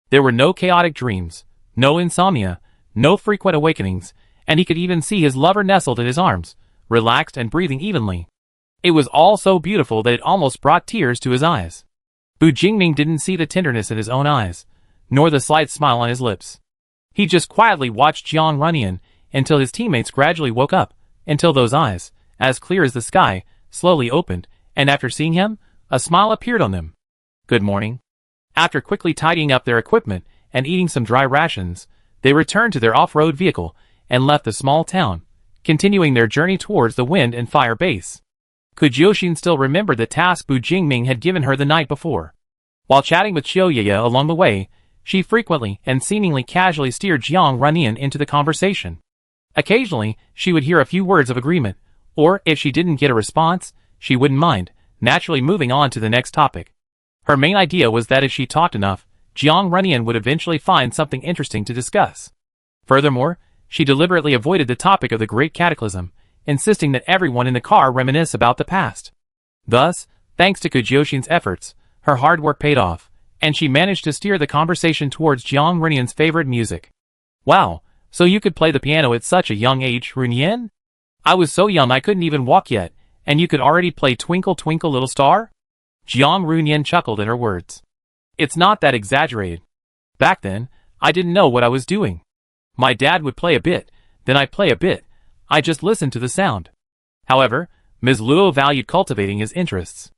There were no chaotic dreams, no insomnia, no frequent awakenings, and he could even see his lover nestled in his arms, relaxed and breathing evenly. It was all so beautiful that it almost brought tears to his eyes. Bu Jingming didn't see the tenderness in his own eyes, nor the slight smile on his lips. He just quietly watched Jiang Runyan until his teammates gradually woke up, until those eyes, as clear as the sky, slowly opened, and after seeing him, a smile appeared on them. Good morning. After quickly tidying up their equipment and eating some dry rations, they returned to their off-road vehicle and left the small town, continuing their journey towards the Wind and Fire base. Could Jiuxin still remember the task Bu Jingming had given her the night before? While chatting with Qiuyeye along the way, she frequently and seemingly casually steered Jiang Runyan into the conversation. Occasionally, she would hear a few words of agreement, or if she didn't get a response, she wouldn't mind, naturally moving on to the next topic. Her main idea was that if she talked enough, Jiang Runyan would eventually find something interesting to discuss. Furthermore, she deliberately avoided the topic of the Great Cataclysm, insisting that everyone in the car reminisce about the past. Thus, thanks to Jiuxin's efforts, her hard work paid off, and she managed to steer the conversation towards Jiang Runyan's favorite music. Wow, so you could play the piano at such a young age, Runyan? I was so young I couldn't even walk yet, and you could already play Twinkle Twinkle Little Star? Jiang Runyan chuckled at her words. It's not that exaggerated. Back then, I didn't know what I was doing. My dad would play a bit, then I'd play a bit. I just listened to the sound. However, Ms. Luo valued cultivating his interests.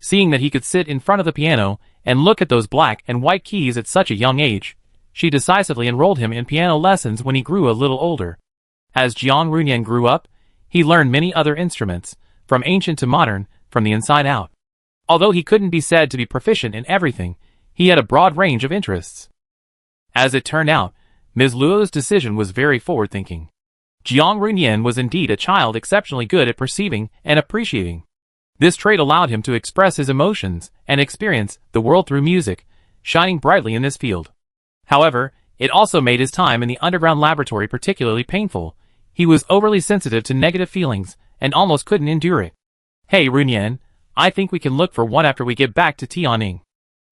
Seeing that he could sit in front of the piano and look at those black and white keys at such a young age, she decisively enrolled him in piano lessons when he grew a little older. As Jiang Runyan grew up, he learned many other instruments, from ancient to modern, from the inside out. Although he couldn't be said to be proficient in everything, he had a broad range of interests. As it turned out, Ms. Luo's decision was very forward-thinking. Jiang Runyan was indeed a child exceptionally good at perceiving and appreciating. This trait allowed him to express his emotions and experience the world through music, shining brightly in this field. However, it also made his time in the underground laboratory particularly painful. He was overly sensitive to negative feelings and almost couldn't endure it. Hey Runyan, I think we can look for one after we get back to Tianning.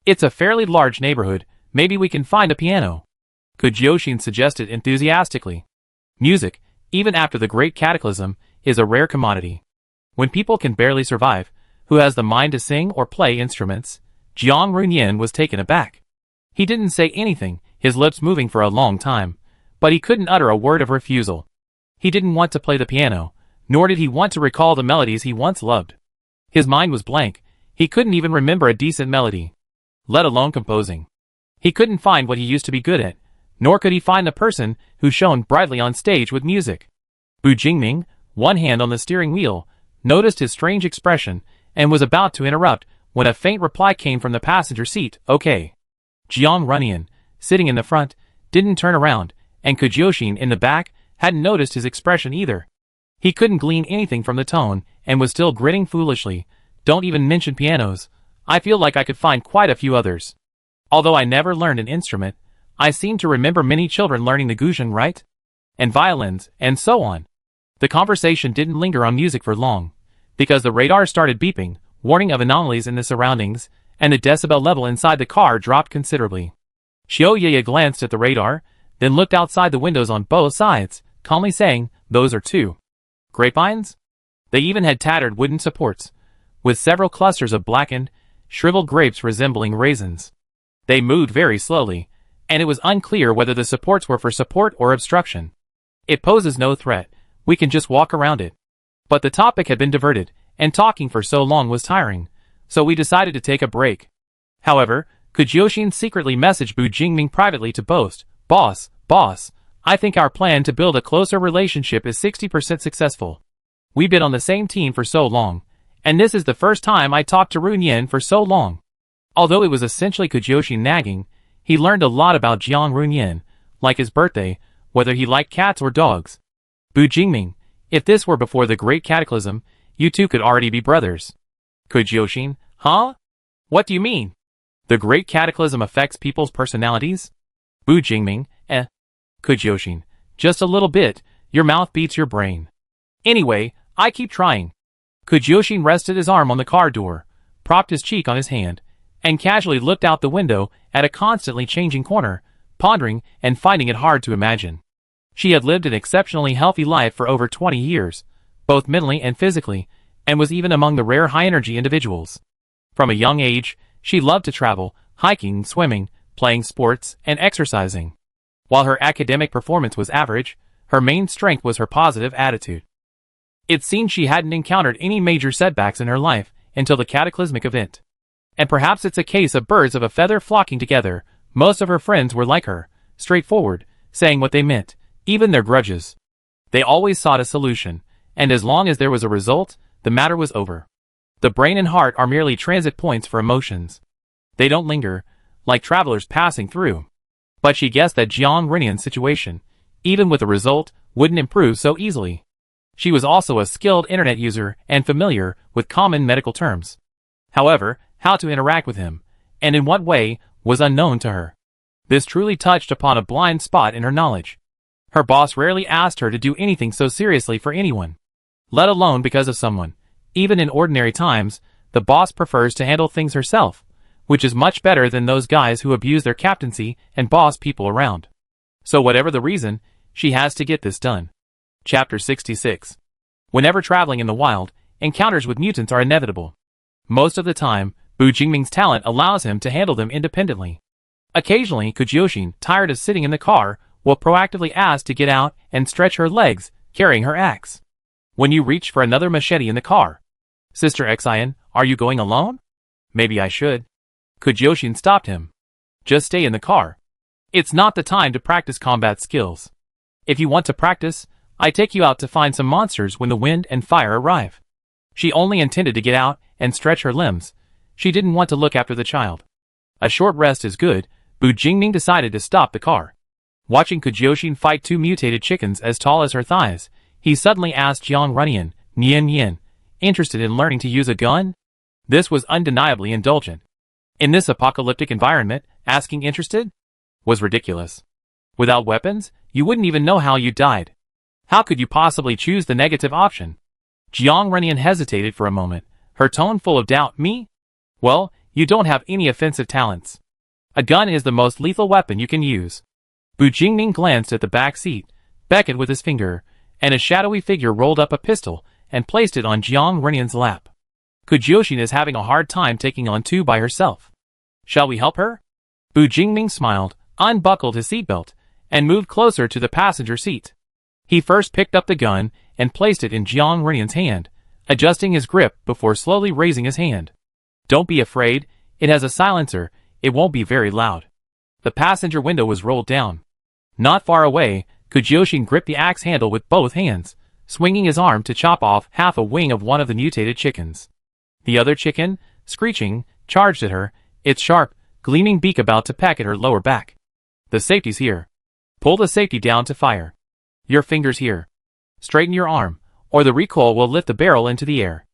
It's a fairly large neighborhood, maybe we can find a piano. Kujyoshin suggested enthusiastically. Music, even after the Great Cataclysm, is a rare commodity. When people can barely survive, who has the mind to sing or play instruments? Jiang Runyan was taken aback. He didn't say anything, his lips moving for a long time, but he couldn't utter a word of refusal. He didn't want to play the piano, nor did he want to recall the melodies he once loved. His mind was blank, he couldn't even remember a decent melody, let alone composing. He couldn't find what he used to be good at, nor could he find the person who shone brightly on stage with music. Bu Jingming, one hand on the steering wheel, noticed his strange expression, and was about to interrupt, when a faint reply came from the passenger seat, okay. Jiang Runyan, sitting in the front, didn't turn around, and Kujyoshin in the back hadn't noticed his expression either. He couldn't glean anything from the tone, and was still grinning foolishly. Don't even mention pianos. I feel like I could find quite a few others. Although I never learned an instrument, I seem to remember many children learning the guzheng, right? And violins, and so on. The conversation didn't linger on music for long, because the radar started beeping, warning of anomalies in the surroundings, and the decibel level inside the car dropped considerably. Xiaoyaya glanced at the radar, then looked outside the windows on both sides, calmly saying, those are two grapevines? They even had tattered wooden supports, with several clusters of blackened, shriveled grapes resembling raisins. They moved very slowly, and it was unclear whether the supports were for support or obstruction. It poses no threat, we can just walk around it. But the topic had been diverted, and talking for so long was tiring, so we decided to take a break. However, Kujyoshin secretly messaged Bu Jingming privately to boast, boss, I think our plan to build a closer relationship is 60% successful. We've been on the same team for so long, and this is the first time I talked to Runyan for so long. Although it was essentially Kujyoshin nagging, he learned a lot about Jiang Runyan, like his birthday, whether he liked cats or dogs. Bu Jingming, if this were before the Great Cataclysm, you two could already be brothers. Kujyoshin, huh? What do you mean? The Great Cataclysm affects people's personalities? Bu Jingming, Kujyoshin, just a little bit, your mouth beats your brain. Anyway, I keep trying. Kujyoshin rested his arm on the car door, propped his cheek on his hand, and casually looked out the window at a constantly changing corner, pondering and finding it hard to imagine. She had lived an exceptionally healthy life for over 20 years, both mentally and physically, and was even among the rare high-energy individuals. From a young age, she loved to travel, hiking, swimming, playing sports, and exercising. While her academic performance was average, her main strength was her positive attitude. It seemed she hadn't encountered any major setbacks in her life until the cataclysmic event. And perhaps it's a case of birds of a feather flocking together. Most of her friends were like her, straightforward, saying what they meant, even their grudges. They always sought a solution, and as long as there was a result, the matter was over. The brain and heart are merely transit points for emotions. They don't linger, like travelers passing through. But she guessed that Jiang Runyan's situation, even with a result, wouldn't improve so easily. She was also a skilled internet user and familiar with common medical terms. However, how to interact with him, and in what way, was unknown to her. This truly touched upon a blind spot in her knowledge. Her boss rarely asked her to do anything so seriously for anyone, let alone because of someone. Even in ordinary times, the boss prefers to handle things herself, which is much better than those guys who abuse their captaincy and boss people around. So whatever the reason, she has to get this done. Chapter 66. Whenever traveling in the wild, encounters with mutants are inevitable. Most of the time, Bu Jingming's talent allows him to handle them independently. Occasionally, Kujyoshin, tired of sitting in the car, will proactively ask to get out and stretch her legs, carrying her axe. When you reach for another machete in the car. Sister Xian, are you going alone? Maybe I should. Kujyoshin stopped him. Just stay in the car. It's not the time to practice combat skills. If you want to practice, I take you out to find some monsters when the wind and fire arrive. She only intended to get out and stretch her limbs. She didn't want to look after the child. A short rest is good. Bu Jingming decided to stop the car. Watching Kujyoshin fight two mutated chickens as tall as her thighs, he suddenly asked Jiang Runyan, Nian, interested in learning to use a gun? This was undeniably indulgent. In this apocalyptic environment, asking interested was ridiculous. Without weapons, you wouldn't even know how you died. How could you possibly choose the negative option? Jiang Runyan hesitated for a moment, her tone full of doubt. Me? Well, you don't have any offensive talents. A gun is the most lethal weapon you can use. Bu Jingming glanced at the back seat, beckoned with his finger, and a shadowy figure rolled up a pistol and placed it on Jiang Runyan's lap. Kujyoshin is having a hard time taking on two by herself. Shall we help her? Bu Jingming smiled, unbuckled his seatbelt, and moved closer to the passenger seat. He first picked up the gun and placed it in Jiang Runyan's hand, adjusting his grip before slowly raising his hand. Don't be afraid, it has a silencer, it won't be very loud. The passenger window was rolled down. Not far away, Kujyoshin gripped the axe handle with both hands, swinging his arm to chop off half a wing of one of the mutated chickens. The other chicken, screeching, charged at her, its sharp, gleaming beak about to peck at her lower back. The safety's here. Pull the safety down to fire. Your fingers here. Straighten your arm, or the recoil will lift the barrel into the air.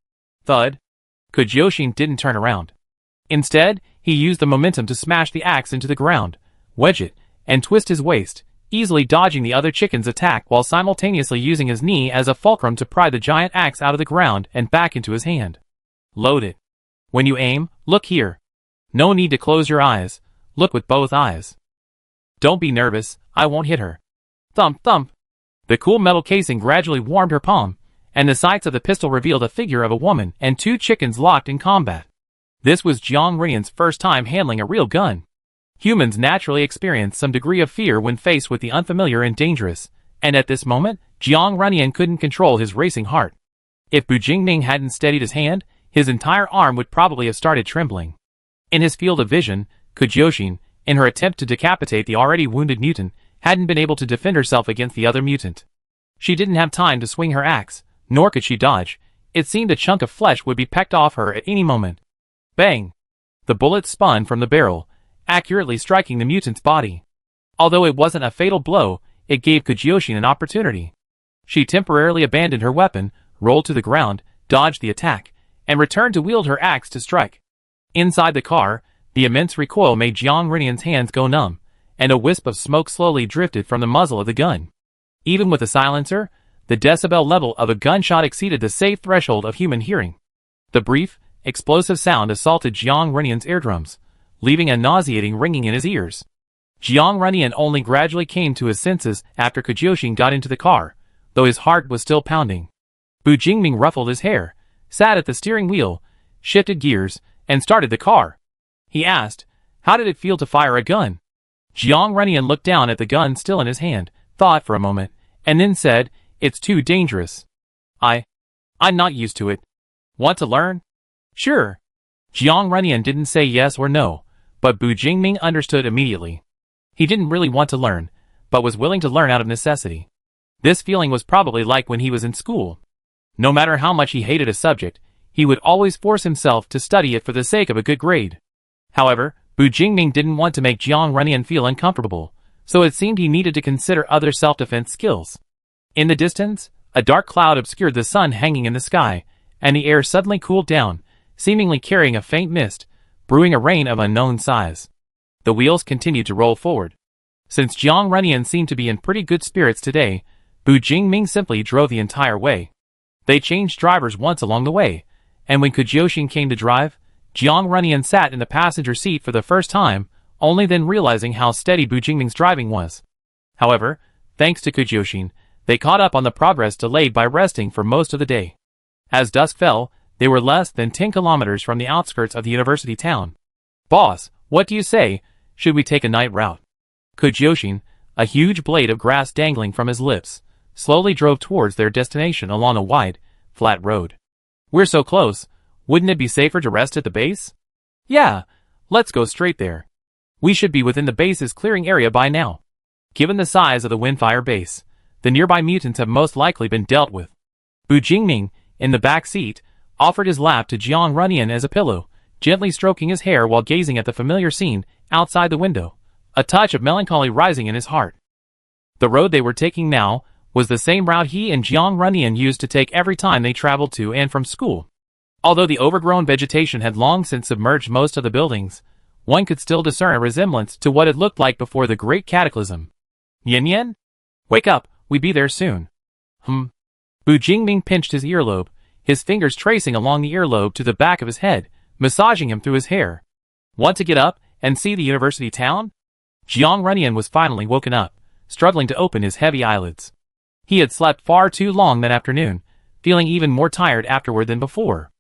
Thud. Kujyoshin didn't turn around. Instead, he used the momentum to smash the axe into the ground, wedge it, and twist his waist, easily dodging the other chicken's attack while simultaneously using his knee as a fulcrum to pry the giant axe out of the ground and back into his hand. Load it. When you aim, look here. No need to close your eyes, look with both eyes. Don't be nervous, I won't hit her. Thump thump. The cool metal casing gradually warmed her palm, and the sights of the pistol revealed a figure of a woman and two chickens locked in combat. This was Jiang Runyan's first time handling a real gun. Humans naturally experience some degree of fear when faced with the unfamiliar and dangerous, and at this moment, Jiang Runyan couldn't control his racing heart. If Bu Jingming hadn't steadied his hand, his entire arm would probably have started trembling. In his field of vision, Kujyoshin, in her attempt to decapitate the already wounded mutant, hadn't been able to defend herself against the other mutant. She didn't have time to swing her axe, nor could she dodge. It seemed a chunk of flesh would be pecked off her at any moment. Bang! The bullet spun from the barrel, accurately striking the mutant's body. Although it wasn't a fatal blow, it gave Kujyoshin an opportunity. She temporarily abandoned her weapon, rolled to the ground, dodged the attack, and returned to wield her axe to strike. Inside the car, the immense recoil made Jiang Runyan's hands go numb, and a wisp of smoke slowly drifted from the muzzle of the gun. Even with a silencer, the decibel level of a gunshot exceeded the safe threshold of human hearing. The brief, explosive sound assaulted Jiang Runyan's eardrums, leaving a nauseating ringing in his ears. Jiang Runyan only gradually came to his senses after Kujyoshin got into the car, though his heart was still pounding. Bu Jingming ruffled his hair, sat at the steering wheel, shifted gears, and started the car. He asked, how did it feel to fire a gun? Jiang Runyan looked down at the gun still in his hand, thought for a moment, and then said, it's too dangerous. I'm not used to it. Want to learn? Sure. Jiang Runyan didn't say yes or no, but Bu Jingming understood immediately. He didn't really want to learn, but was willing to learn out of necessity. This feeling was probably like when he was in school. No matter how much he hated a subject, he would always force himself to study it for the sake of a good grade. However, Bu Jingming didn't want to make Jiang Runyan feel uncomfortable, so it seemed he needed to consider other self-defense skills. In the distance, a dark cloud obscured the sun hanging in the sky, and the air suddenly cooled down, seemingly carrying a faint mist, brewing a rain of unknown size. The wheels continued to roll forward. Since Jiang Runyan seemed to be in pretty good spirits today, Bu Jingming simply drove the entire way. They changed drivers once along the way, and when Kujyoshin came to drive, Jiang Runyan sat in the passenger seat for the first time, only then realizing how steady Bu Jingming's driving was. However, thanks to Kujyoshin, they caught up on the progress delayed by resting for most of the day. As dusk fell, they were less than 10 kilometers from the outskirts of the university town. Boss, what do you say? Should we take a night route? Kujyoshin, a huge blade of grass dangling from his lips, slowly drove towards their destination along a wide, flat road. We're so close, wouldn't it be safer to rest at the base? Yeah, let's go straight there. We should be within the base's clearing area by now. Given the size of the Windfire base, the nearby mutants have most likely been dealt with. Bu Jingming, in the back seat, offered his lap to Jiang Runyan as a pillow, gently stroking his hair while gazing at the familiar scene outside the window, a touch of melancholy rising in his heart. The road they were taking now was the same route he and Jiang Runyan used to take every time they traveled to and from school. Although the overgrown vegetation had long since submerged most of the buildings, one could still discern a resemblance to what it looked like before the Great Cataclysm. Yen Yen? Wake up, we be there soon. Bu Jingming pinched his earlobe, his fingers tracing along the earlobe to the back of his head, massaging him through his hair. Want to get up and see the university town? Jiang Runyan was finally woken up, struggling to open his heavy eyelids. He had slept far too long that afternoon, feeling even more tired afterward than before.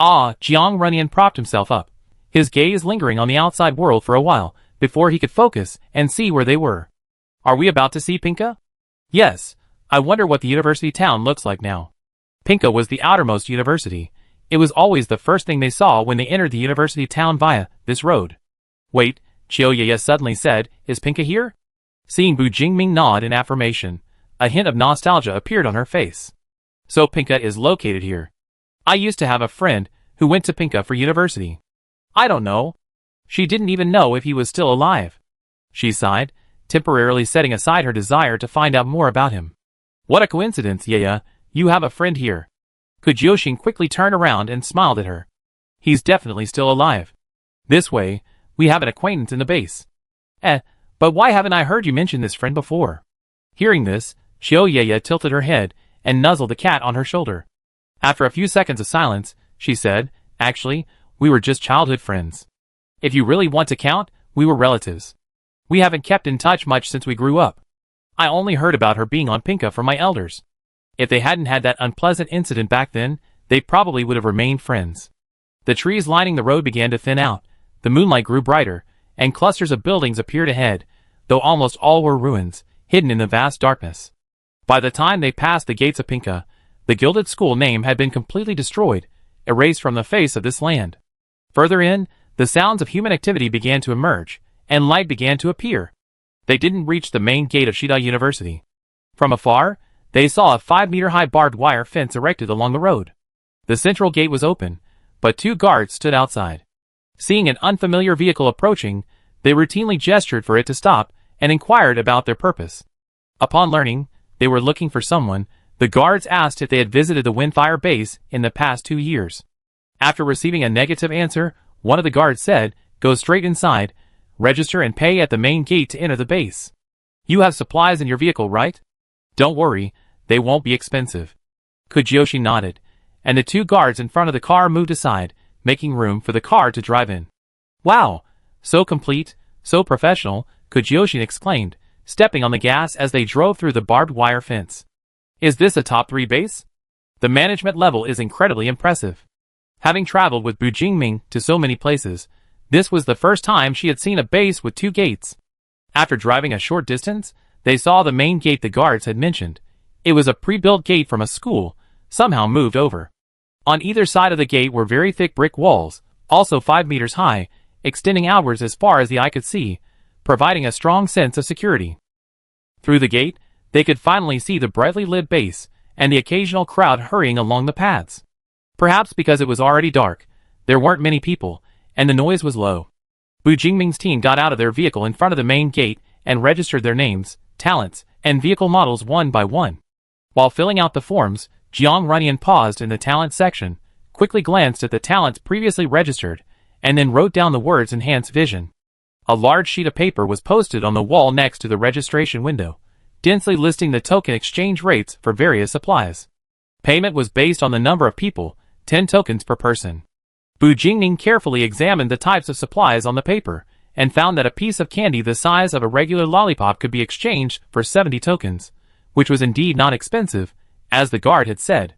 Jiang Runyan propped himself up, his gaze lingering on the outside world for a while, before he could focus and see where they were. Are we about to see Pinka? Yes, I wonder what the university town looks like now. Pinka was the outermost university. It was always the first thing they saw when they entered the university town via this road. Wait, Qiu suddenly said, is Pinka here? Seeing Bu Jingming nod in affirmation, a hint of nostalgia appeared on her face. So Pinka is located here. I used to have a friend who went to Pinka for university. I don't know. She didn't even know if he was still alive. She sighed, temporarily setting aside her desire to find out more about him. What a coincidence, Ye, you have a friend here. Kujioxin quickly turned around and smiled at her. He's definitely still alive. This way, we have an acquaintance in the base. But why haven't I heard you mention this friend before? Hearing this, Xiao Ye tilted her head and nuzzled the cat on her shoulder. After a few seconds of silence, she said, actually, we were just childhood friends. If you really want to count, we were relatives. We haven't kept in touch much since we grew up. I only heard about her being on Pinka from my elders. If they hadn't had that unpleasant incident back then, they probably would have remained friends. The trees lining the road began to thin out, the moonlight grew brighter, and clusters of buildings appeared ahead, though almost all were ruins, hidden in the vast darkness. By the time they passed the gates of Pinka, the gilded school name had been completely destroyed, erased from the face of this land. Further in, the sounds of human activity began to emerge, and light began to appear. They didn't reach the main gate of Shida University. From afar, they saw a 5-meter-high barbed wire fence erected along the road. The central gate was open, but 2 guards stood outside. Seeing an unfamiliar vehicle approaching, they routinely gestured for it to stop and inquired about their purpose. Upon learning they were looking for someone, the guards asked if they had visited the Windfire base in the past 2 years. After receiving a negative answer, one of the guards said, go straight inside, register and pay at the main gate to enter the base. You have supplies in your vehicle, right? Don't worry, they won't be expensive. Kujioxin nodded, and the 2 guards in front of the car moved aside, making room for the car to drive in. Wow, so complete, so professional, Kujioxin exclaimed, stepping on the gas as they drove through the barbed wire fence. Is this a top 3 base? The management level is incredibly impressive. Having traveled with Bu Jingming to so many places, this was the first time she had seen a base with 2 gates. After driving a short distance, they saw the main gate the guards had mentioned. It was a pre-built gate from a school, somehow moved over. On either side of the gate were very thick brick walls, also 5 meters high, extending outwards as far as the eye could see, providing a strong sense of security. Through the gate, they could finally see the brightly lit base, and the occasional crowd hurrying along the paths. Perhaps because it was already dark, there weren't many people, and the noise was low. Bu Jingming's team got out of their vehicle in front of the main gate and registered their names, talents, and vehicle models one by one. While filling out the forms, Jiang Runyan paused in the talent section, quickly glanced at the talents previously registered, and then wrote down the words Enhance Vision. A large sheet of paper was posted on the wall next to the registration window, densely listing the token exchange rates for various supplies. Payment was based on the number of people, 10 tokens per person. Bu Jingming carefully examined the types of supplies on the paper, and found that a piece of candy the size of a regular lollipop could be exchanged for 70 tokens, which was indeed not expensive, as the guard had said.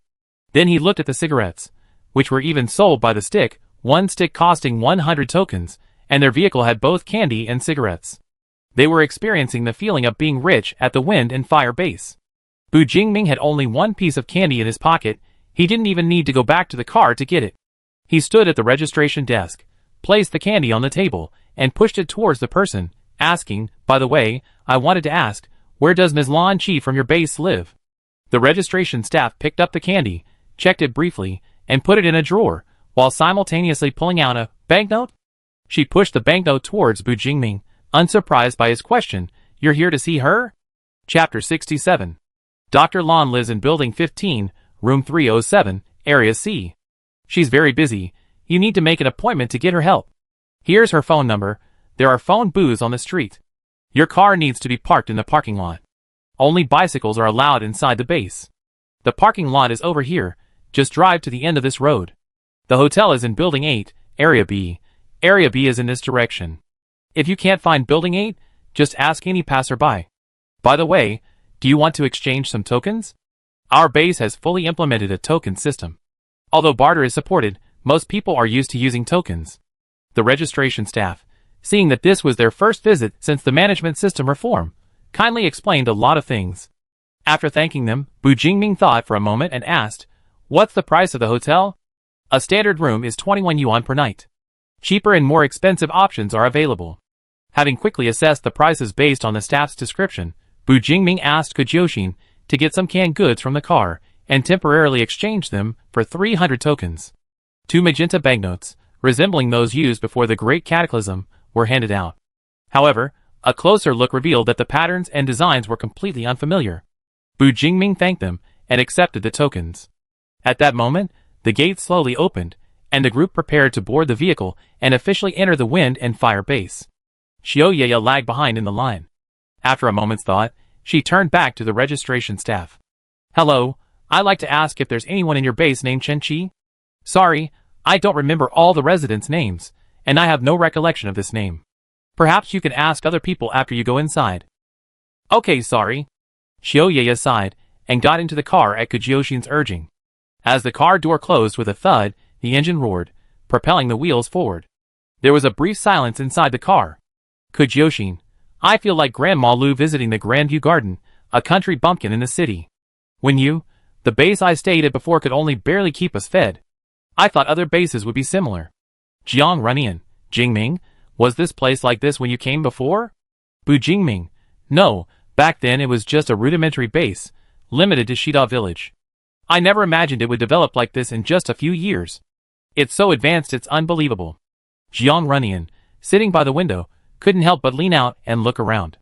Then he looked at the cigarettes, which were even sold by the stick, one stick costing 100 tokens, and their vehicle had both candy and cigarettes. They were experiencing the feeling of being rich at the Wind and Fire base. Bu Jingming had only one piece of candy in his pocket. He didn't even need to go back to the car to get it. He stood at the registration desk, placed the candy on the table, and pushed it towards the person, asking, by the way, I wanted to ask, where does Ms. Lan Qi from your base live? The registration staff picked up the candy, checked it briefly, and put it in a drawer, while simultaneously pulling out a banknote. She pushed the banknote towards Bu Jingming, unsurprised by his question, You're here to see her? Chapter 67. Dr. Lan lives in Building 15, Room 307, Area C. She's very busy. You need to make an appointment to get her help. Here's her phone number. There are phone booths on the street. Your car needs to be parked in the parking lot. Only bicycles are allowed inside the base. The parking lot is over here, Just drive to the end of this road. The hotel is in Building 8, Area B. Area B is in this direction. If you can't find Building 8, just ask any passerby. By the way, do you want to exchange some tokens? Our base has fully implemented a token system. Although barter is supported, most people are used to using tokens. The registration staff, seeing that this was their first visit since the management system reform, kindly explained a lot of things. After thanking them, Bu Jingming thought for a moment and asked, "What's the price of the hotel?" A standard room is 21 yuan per night. Cheaper and more expensive options are available. Having quickly assessed the prices based on the staff's description, Bu Jingming asked Kujoshin to get some canned goods from the car and temporarily exchange them for 300 tokens. 2 magenta banknotes, resembling those used before the Great Cataclysm, were handed out. However, a closer look revealed that the patterns and designs were completely unfamiliar. Bu Jingming thanked them and accepted the tokens. At that moment, the gate slowly opened, and the group prepared to board the vehicle and officially enter the Wind and Fire base. Xiaoyaya lagged behind in the line. After a moment's thought, she turned back to the registration staff. "Hello, I'd like to ask if there's anyone in your base named Chen Qi? Sorry, I don't remember all the residents' names, and I have no recollection of this name. Perhaps you can ask other people after you go inside." "Okay, sorry." Xiaoyaya sighed and got into the car at Kujoshin's urging. As the car door closed with a thud, the engine roared, propelling the wheels forward. There was a brief silence inside the car. "Kujoshin, I feel like Grandma Lu visiting the Grandview Garden, a country bumpkin in the city. The base I stayed at before could only barely keep us fed. I thought other bases would be similar." Jiang Runian, Jingming, was this place like this when you came before? Bu Jingming, no, back then it was just a rudimentary base, limited to Shida village. I never imagined it would develop like this in just a few years. It's so advanced it's unbelievable. Jiang Runian, sitting by the window, couldn't help but lean out and look around.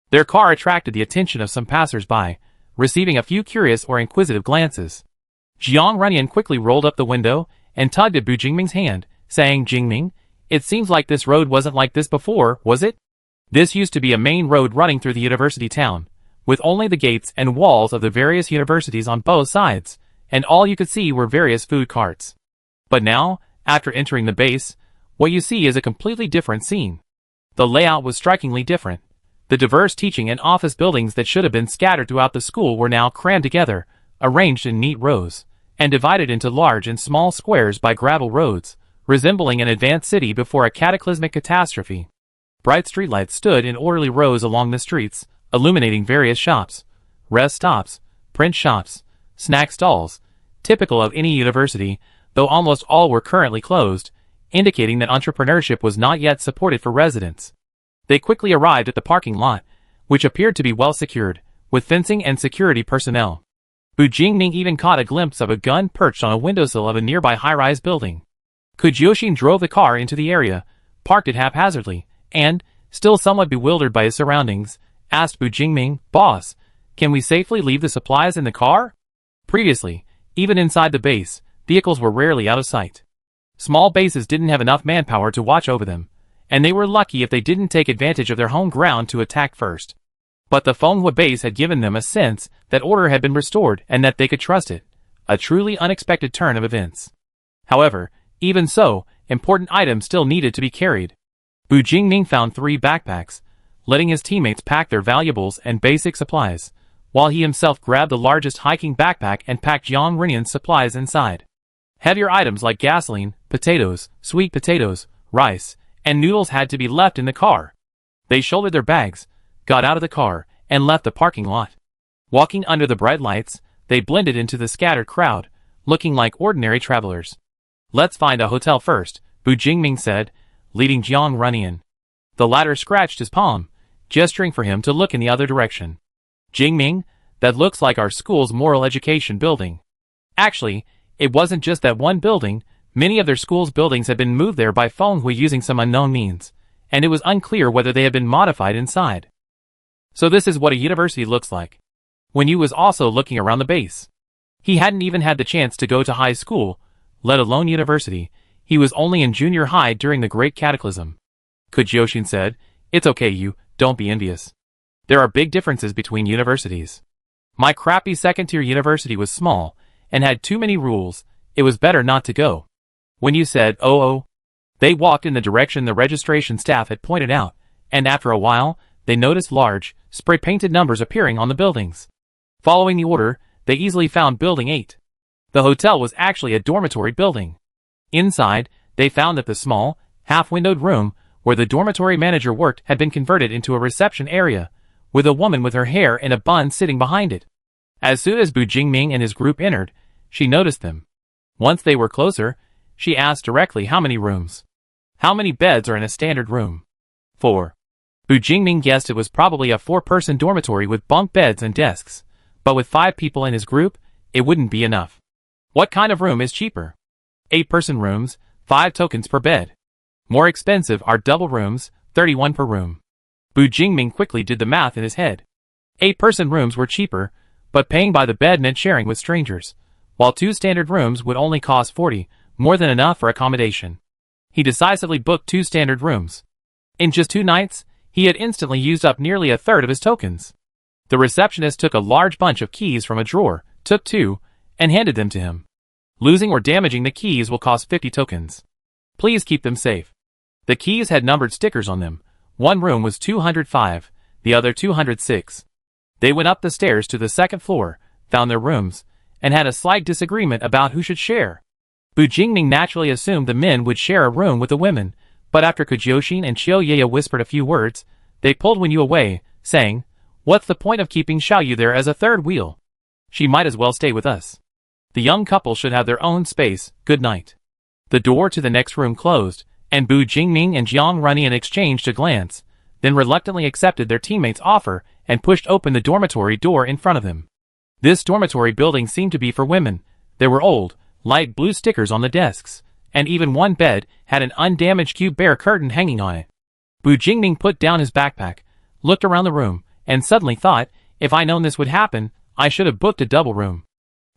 Their car attracted the attention of some passers-by, receiving a few curious or inquisitive glances. Jiang Runian quickly rolled up the window and tugged at Bu Jingming's hand, saying, "Jingming, it seems like this road wasn't like this before, was it? This used to be a main road running through the university town, with only the gates and walls of the various universities on both sides, and all you could see were various food carts. But now, after entering the base, what you see is a completely different scene. The layout was strikingly different. The diverse teaching and office buildings that should have been scattered throughout the school were now crammed together, arranged in neat rows, and divided into large and small squares by gravel roads, resembling an advanced city before a cataclysmic catastrophe. Bright streetlights stood in orderly rows along the streets, illuminating various shops, rest stops, print shops, snack stalls, typical of any university, though almost all were currently closed, indicating that entrepreneurship was not yet supported for residents. They quickly arrived at the parking lot, which appeared to be well secured, with fencing and security personnel. Bu Jingming even caught a glimpse of a gun perched on a windowsill of a nearby high-rise building. Kujoshin drove the car into the area, parked it haphazardly, and, still somewhat bewildered by his surroundings, asked Bu Jingming, "Boss, can we safely leave the supplies in the car?" Previously, even inside the base, vehicles were rarely out of sight. Small bases didn't have enough manpower to watch over them, and they were lucky if they didn't take advantage of their home ground to attack first. But the Fenghua base had given them a sense that order had been restored and that they could trust it, a truly unexpected turn of events. However, even so, important items still needed to be carried. Bu Jingming found 3 backpacks, letting his teammates pack their valuables and basic supplies, while he himself grabbed the largest hiking backpack and packed Jiang Runian's supplies inside. Heavier items like gasoline, potatoes, sweet potatoes, rice, and noodles had to be left in the car. They shouldered their bags, got out of the car, and left the parking lot. Walking under the bright lights, they blended into the scattered crowd, looking like ordinary travelers. "Let's find a hotel first," Bu Jingming said, leading Jiang Runian. The latter scratched his palm, gesturing for him to look in the other direction. "Jingming, that looks like our school's moral education building." Actually, it wasn't just that one building. Many of their school's buildings had been moved there by Fenghua using some unknown means, and it was unclear whether they had been modified inside. So this is what a university looks like. When Yu was also looking around the base. He hadn't even had the chance to go to high school, let alone university. He was only in junior high during the Great Cataclysm. Kujoshin said, "It's okay, Yu, don't be envious. There are big differences between universities. My crappy second-tier university was small, and had too many rules, it was better not to go. When you said, oh, they walked in the direction the registration staff had pointed out, and after a while, they noticed large, spray-painted numbers appearing on the buildings. Following the order, they easily found Building 8. The hotel was actually a dormitory building. Inside, they found that the small, half-windowed room where the dormitory manager worked had been converted into a reception area, with a woman with her hair in a bun sitting behind it. As soon as Bu Jingming and his group entered, she noticed them. Once they were closer, she asked directly how many rooms. How many beds are in a standard room? 4. Bu Jingming guessed it was probably a 4-person dormitory with bunk beds and desks, but with 5 people in his group, it wouldn't be enough. What kind of room is cheaper? 8-person rooms, 5 tokens per bed. More expensive are double rooms, 31 per room. Bu Jingming quickly did the math in his head. 8-person rooms were cheaper, but paying by the bed meant sharing with strangers, while 2 standard rooms would only cost 40, more than enough for accommodation. He decisively booked 2 standard rooms. In just 2 nights, he had instantly used up nearly a third of his tokens. The receptionist took a large bunch of keys from a drawer, took 2, and handed them to him. Losing or damaging the keys will cost 50 tokens. Please keep them safe. The keys had numbered stickers on them. One room was 205, the other 206. They went up the stairs to the 2nd floor, found their rooms, and had a slight disagreement about who should share. Bu Jingming naturally assumed the men would share a room with the women, but after Kujioxin and Xiaoye whispered a few words, they pulled Wenyu away, saying, "What's the point of keeping Xiaoyu there as a third wheel? She might as well stay with us. The young couple should have their own space, good night." The door to the next room closed, and Bu Jingming and Jiang Runyan exchanged a glance, then reluctantly accepted their teammate's offer and pushed open the dormitory door in front of them. This dormitory building seemed to be for women. There were old, light blue stickers on the desks, and even one bed had an undamaged cube bear curtain hanging on it. Bu Jingming put down his backpack, looked around the room, and suddenly thought, if I'd known this would happen, I should have booked a double room.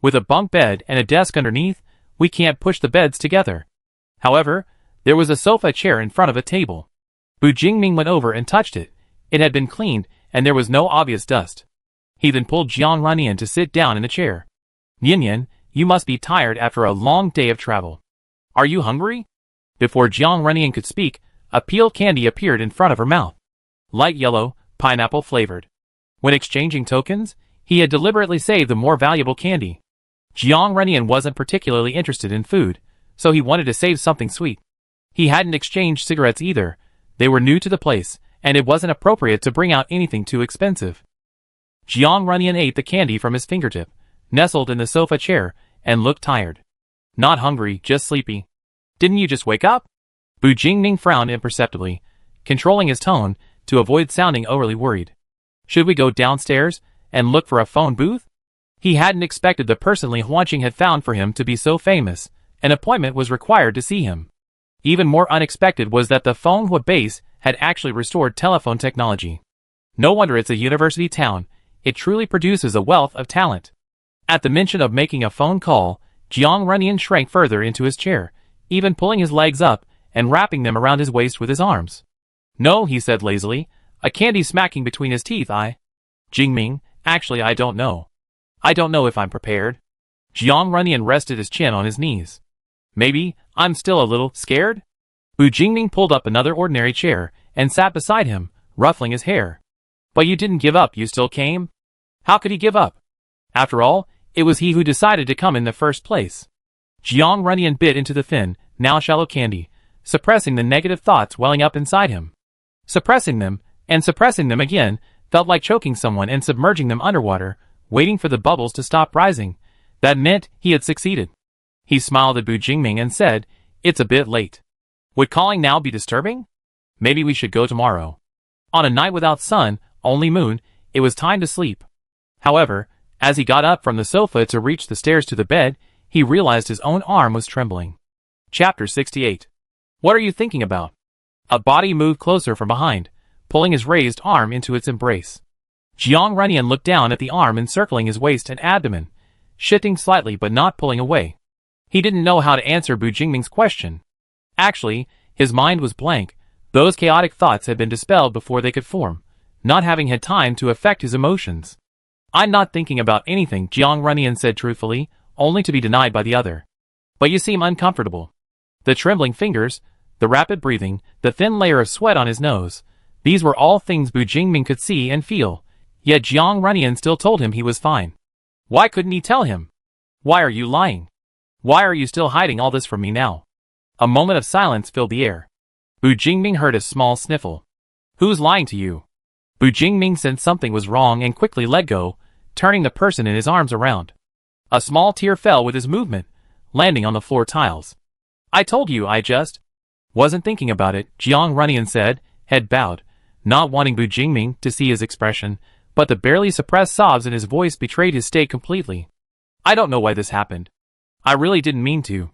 With a bunk bed and a desk underneath, we can't push the beds together. However, there was a sofa chair in front of a table. Bu Jingming went over and touched it. It had been cleaned, and there was no obvious dust. He then pulled Jiang Runyan to sit down in the chair. "Nyanyan, you must be tired after a long day of travel. Are you hungry?" Before Jiang Runyan could speak, a peeled candy appeared in front of her mouth. Light yellow, pineapple flavored. When exchanging tokens, he had deliberately saved the more valuable candy. Jiang Runyan wasn't particularly interested in food, so he wanted to save something sweet. He hadn't exchanged cigarettes either. They were new to the place, and it wasn't appropriate to bring out anything too expensive. Jiang Runyan ate the candy from his fingertip, nestled in the sofa chair, and looked tired. "Not hungry, just sleepy. Didn't you just wake up?" Bu Jingming frowned imperceptibly, controlling his tone to avoid sounding overly worried. "Should we go downstairs and look for a phone booth?" He hadn't expected the person Li Huanqing had found for him to be so famous. An appointment was required to see him. Even more unexpected was that the Fenghua base had actually restored telephone technology. No wonder it's a university town. It truly produces a wealth of talent. At the mention of making a phone call, Jiang Runyan shrank further into his chair, even pulling his legs up and wrapping them around his waist with his arms. "No," he said lazily, a candy smacking between his teeth. Jingming, actually I don't know. I don't know if I'm prepared." Jiang Runyan rested his chin on his knees. "Maybe, I'm still a little scared?" Bu Jingming pulled up another ordinary chair and sat beside him, ruffling his hair. "But you didn't give up, you still came?" How could he give up? After all, it was he who decided to come in the first place. Jiang Runyan bit into the thin, now shallow candy, suppressing the negative thoughts welling up inside him. Suppressing them, and suppressing them again, felt like choking someone and submerging them underwater, waiting for the bubbles to stop rising. That meant he had succeeded. He smiled at Bu Jingming and said, "It's a bit late. Would calling now be disturbing? Maybe we should go tomorrow." On a night without sun, only moon, it was time to sleep. However, as he got up from the sofa to reach the stairs to the bed, he realized his own arm was trembling. Chapter 68. What are you thinking about? A body moved closer from behind, pulling his raised arm into its embrace. Jiang Runyan looked down at the arm encircling his waist and abdomen, shifting slightly but not pulling away. He didn't know how to answer Bu Jingming's question. Actually, his mind was blank. Those chaotic thoughts had been dispelled before they could form, not having had time to affect his emotions. "I'm not thinking about anything," Jiang Runyan said truthfully, only to be denied by the other. But you seem uncomfortable. The trembling fingers, the rapid breathing, the thin layer of sweat on his nose. These were all things Bu Jingming could see and feel, yet Jiang Runyan still told him he was fine. Why couldn't he tell him? Why are you lying? Why are you still hiding all this from me now? A moment of silence filled the air. Bu Jingming heard a small sniffle. Who's lying to you? Bu Jingming sensed something was wrong and quickly let go, turning the person in his arms around. A small tear fell with his movement, landing on the floor tiles. I told you I just wasn't thinking about it, Jiang Runyan said, head bowed, not wanting Bu Jingming to see his expression, but the barely suppressed sobs in his voice betrayed his state completely. I don't know why this happened. I really didn't mean to.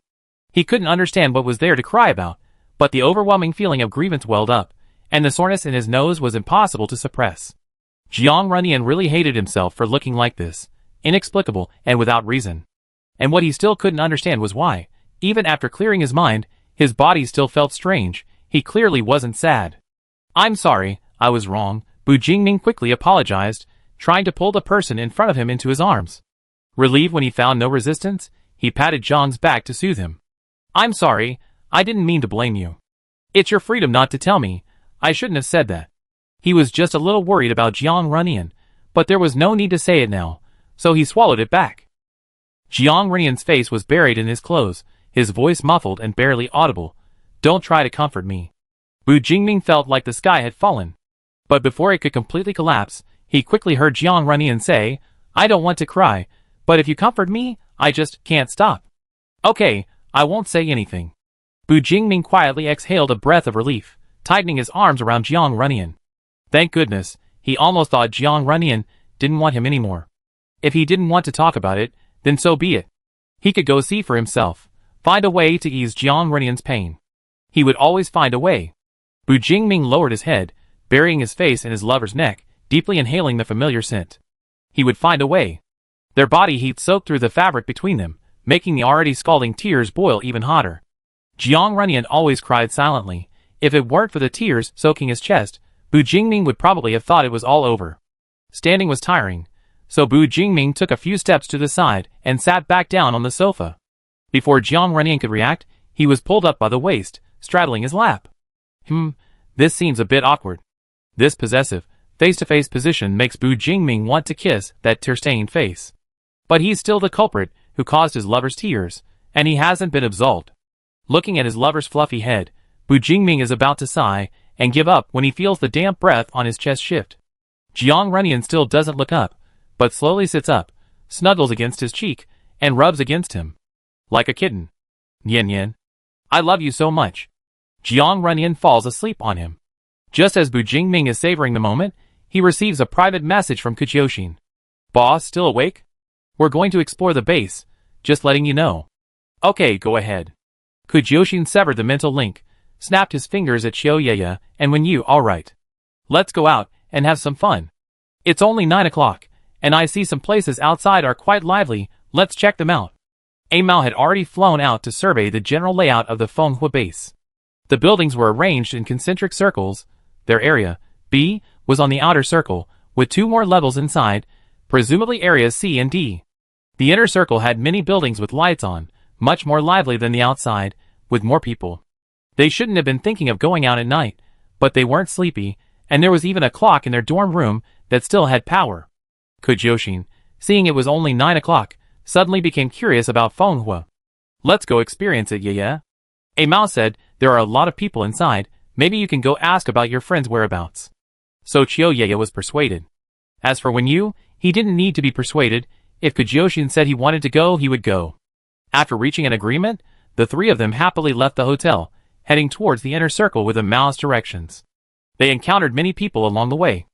He couldn't understand what was there to cry about, but the overwhelming feeling of grievance welled up, and the soreness in his nose was impossible to suppress. Jiang Runyan really hated himself for looking like this, inexplicable and without reason. And what he still couldn't understand was why, even after clearing his mind, his body still felt strange. He clearly wasn't sad. I'm sorry, I was wrong, Bu Jingming quickly apologized, trying to pull the person in front of him into his arms. Relieved when he found no resistance, he patted Zhang's back to soothe him. I'm sorry, I didn't mean to blame you. It's your freedom not to tell me. I shouldn't have said that. He was just a little worried about Jiang Runyan, but there was no need to say it now, so he swallowed it back. Jiang Runyan's face was buried in his clothes, his voice muffled and barely audible. Don't try to comfort me. Bu Jingming felt like the sky had fallen. But before it could completely collapse, he quickly heard Jiang Runyan say, I don't want to cry, but if you comfort me, I just can't stop. Okay, I won't say anything. Bu Jingming quietly exhaled a breath of relief, tightening his arms around Jiang Runyan. Thank goodness, he almost thought Jiang Runyan didn't want him anymore. If he didn't want to talk about it, then so be it. He could go see for himself, find a way to ease Jiang Runyan's pain. He would always find a way. Bu Jingming lowered his head, burying his face in his lover's neck, deeply inhaling the familiar scent. He would find a way. Their body heat soaked through the fabric between them, making the already scalding tears boil even hotter. Jiang Runyan always cried silently. If it weren't for the tears soaking his chest, Bu Jingming would probably have thought it was all over. Standing was tiring, so Bu Jingming took a few steps to the side and sat back down on the sofa. Before Jiang Runyan could react, he was pulled up by the waist, straddling his lap. This seems a bit awkward. This possessive, face-to-face position makes Bu Jingming want to kiss that tear-stained face. But he's still the culprit who caused his lover's tears, and he hasn't been absolved. Looking at his lover's fluffy head, Bu Jingming is about to sigh and give up when he feels the damp breath on his chest shift. Jiang Runyan still doesn't look up, but slowly sits up, snuggles against his cheek, and rubs against him. Like a kitten. Yen Yen. I love you so much. Jiang Runyan falls asleep on him. Just as Bu Jingming is savoring the moment, he receives a private message from Kujioshin. Boss, still awake? We're going to explore the base, just letting you know. Okay, go ahead. Kujioshin severed the mental link, snapped his fingers at Xiaoyaya, and when you, alright. Let's go out and have some fun. It's only 9 o'clock, and I see some places outside are quite lively, let's check them out. Amao had already flown out to survey the general layout of the Fenghua base. The buildings were arranged in concentric circles. Their area, B, was on the outer circle, with 2 more levels inside, presumably areas C and D. The inner circle had many buildings with lights on, much more lively than the outside, with more people. They shouldn't have been thinking of going out at night, but they weren't sleepy, and there was even a clock in their dorm room that still had power. Kujioshin, seeing it was only 9 o'clock, suddenly became curious about Fenghua. Let's go experience it, yeah? Amao said, there are a lot of people inside, maybe you can go ask about your friend's whereabouts. So Qiuyeye was persuaded. As for Wenyu, he didn't need to be persuaded. If Kujioshin said he wanted to go, he would go. After reaching an agreement, the 3 of them happily left the hotel, heading towards the inner circle with Amao's directions. They encountered many people along the way.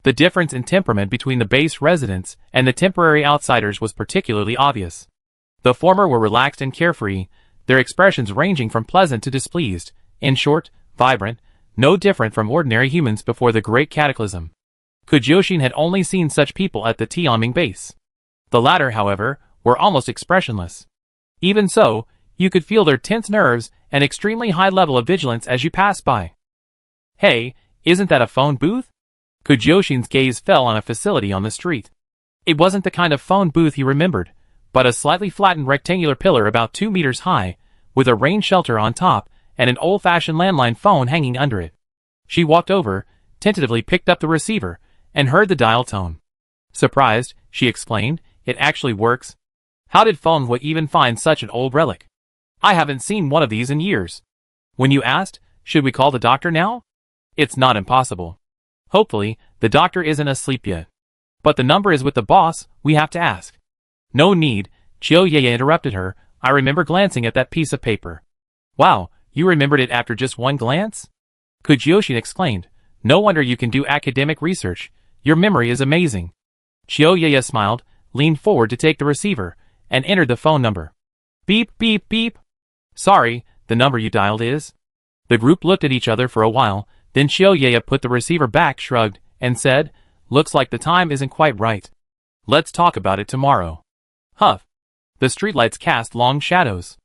The difference in temperament between the base residents and the temporary outsiders was particularly obvious. The former were relaxed and carefree, their expressions ranging from pleasant to displeased, in short, vibrant, no different from ordinary humans before the Great Cataclysm. Kujioshin had only seen such people at the Tianming base. The latter, however, were almost expressionless. Even so, you could feel their tense nerves and extremely high level of vigilance as you passed by. Hey, isn't that a phone booth? Kujioshin's gaze fell on a facility on the street. It wasn't the kind of phone booth he remembered, but a slightly flattened rectangular pillar about 2 meters high, with a rain shelter on top and an old-fashioned landline phone hanging under it. She walked over, tentatively picked up the receiver, and heard the dial tone. Surprised, she exclaimed, "It actually works. How did phone even find such an old relic? I haven't seen one of these in years." When you asked, "Should we call the doctor now?" It's not impossible. Hopefully, the doctor isn't asleep yet. But the number is with the boss, we have to ask. No need, Chioyeye interrupted her. I remember glancing at that piece of paper. Wow, you remembered it after just one glance? Kujiyoshin exclaimed. No wonder you can do academic research. Your memory is amazing. Chioyeye smiled, leaned forward to take the receiver, and entered the phone number. Beep, beep, beep. Sorry, the number you dialed is? The group looked at each other for a while, then Chioyeye put the receiver back, shrugged, and said, Looks like the time isn't quite right. Let's talk about it tomorrow. Huff. The streetlights cast long shadows.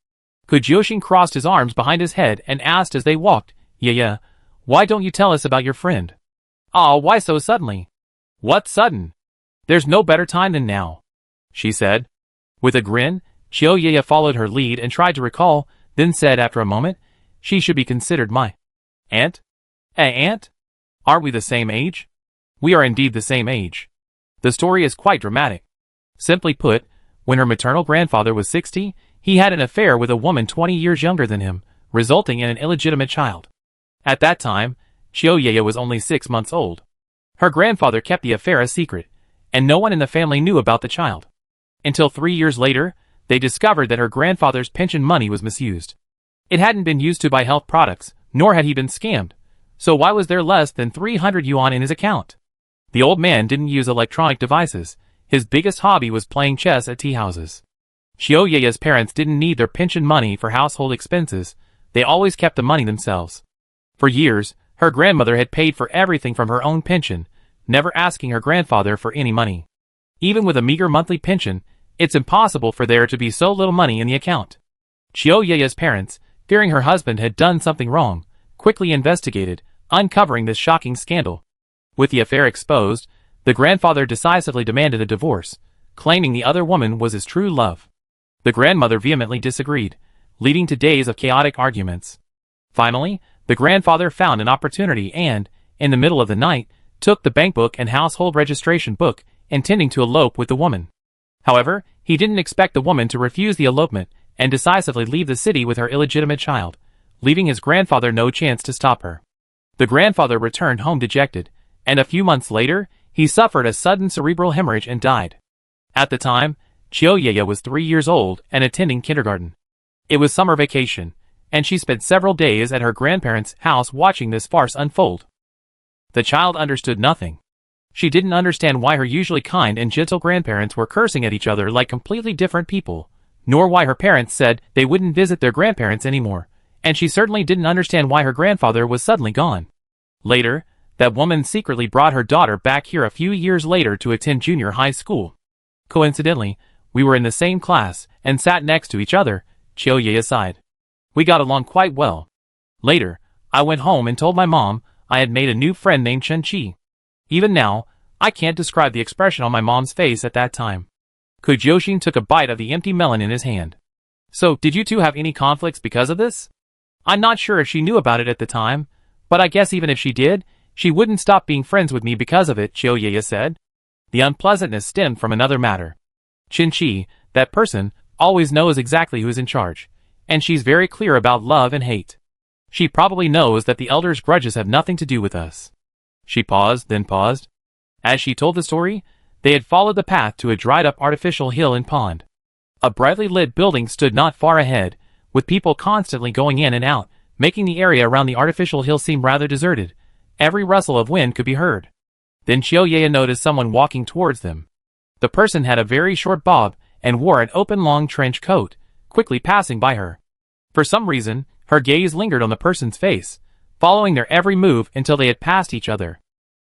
Kujiyoshin crossed his arms behind his head and asked as they walked, Yeah, why don't you tell us about your friend? Aw, why so suddenly? What sudden? There's no better time than now, she said. With a grin, Chioyeye followed her lead and tried to recall, then said after a moment, She should be considered my aunt? Aunt? Aren't we the same age? We are indeed the same age. The story is quite dramatic. Simply put, when her maternal grandfather was 60, he had an affair with a woman 20 years younger than him, resulting in an illegitimate child. At that time, Chioyeye was only 6 months old. Her grandfather kept the affair a secret, and no one in the family knew about the child. Until 3 years later, they discovered that her grandfather's pension money was misused. It hadn't been used to buy health products, nor had he been scammed. So why was there less than 300 yuan in his account? The old man didn't use electronic devices. His biggest hobby was playing chess at tea houses. Chioyeye's parents didn't need their pension money for household expenses. They always kept the money themselves. For years, her grandmother had paid for everything from her own pension, never asking her grandfather for any money. Even with a meager monthly pension, it's impossible for there to be so little money in the account. Chioyeye's parents, fearing her husband had done something wrong, quickly investigated, uncovering this shocking scandal. With the affair exposed, the grandfather decisively demanded a divorce, claiming the other woman was his true love. The grandmother vehemently disagreed, leading to days of chaotic arguments. Finally, the grandfather found an opportunity and, in the middle of the night, took the bank book and household registration book, intending to elope with the woman. However, he didn't expect the woman to refuse the elopement and decisively leave the city with her illegitimate child, leaving his grandfather no chance to stop her. The grandfather returned home dejected, and a few months later, he suffered a sudden cerebral hemorrhage and died. At the time, Chioyeye was 3 years old and attending kindergarten. It was summer vacation, and she spent several days at her grandparents' house watching this farce unfold. The child understood nothing. She didn't understand why her usually kind and gentle grandparents were cursing at each other like completely different people, nor why her parents said they wouldn't visit their grandparents anymore, and she certainly didn't understand why her grandfather was suddenly gone. Later, that woman secretly brought her daughter back here a few years later to attend junior high school. Coincidentally, we were in the same class and sat next to each other, Chioyeye sighed. We got along quite well. Later, I went home and told my mom I had made a new friend named Chen-Chi. Even now, I can't describe the expression on my mom's face at that time. Kujiyoshin took a bite of the empty melon in his hand. So, did you two have any conflicts because of this? I'm not sure if she knew about it at the time, but I guess even if she did, she wouldn't stop being friends with me because of it, Chioyeye said. The unpleasantness stemmed from another matter. Chen-Chi, that person, always knows exactly who's in charge, and she's very clear about love and hate. She probably knows that the elders' grudges have nothing to do with us. She paused, then paused. As she told the story, they had followed the path to a dried-up artificial hill and pond. A brightly lit building stood not far ahead, with people constantly going in and out, making the area around the artificial hill seem rather deserted. Every rustle of wind could be heard. Then Chioyeye noticed someone walking towards them. The person had a very short bob and wore an open long trench coat, quickly passing by her. For some reason, her gaze lingered on the person's face, following their every move until they had passed each other.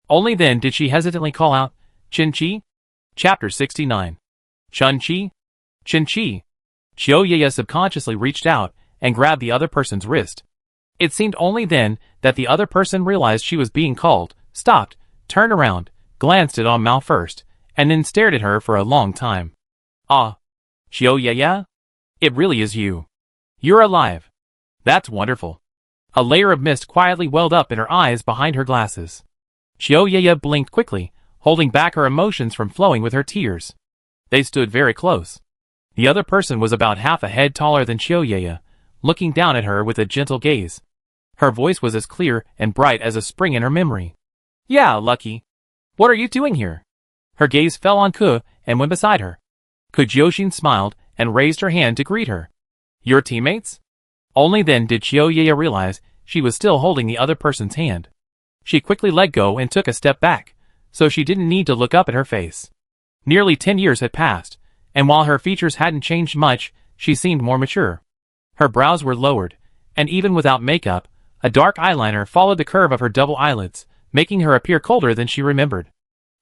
Only then did she hesitantly call out, Chen-Chi? Chapter 69. Chun-Chi? Chen-Chi. Chioyeye subconsciously reached out and grabbed the other person's wrist. It seemed only then that the other person realized she was being called, stopped, turned around, glanced at Mao first, and then stared at her for a long time. Ah! Xiao Yaya? It really is you. You're alive. That's wonderful. A layer of mist quietly welled up in her eyes behind her glasses. Xiao Yaya blinked quickly, holding back her emotions from flowing with her tears. They stood very close. The other person was about half a head taller than Xiao Yaya, looking down at her with a gentle gaze. Her voice was as clear and bright as a spring in her memory. Yeah, Lucky. What are you doing here? Her gaze fell on Ke and went beside her. Ke Jiuxin smiled and raised her hand to greet her. Your teammates? Only then did Xiao Yaya realize she was still holding the other person's hand. She quickly let go and took a step back, so she didn't need to look up at her face. Nearly 10 years had passed, and while her features hadn't changed much, she seemed more mature. Her brows were lowered, and even without makeup, a dark eyeliner followed the curve of her double eyelids, making her appear colder than she remembered.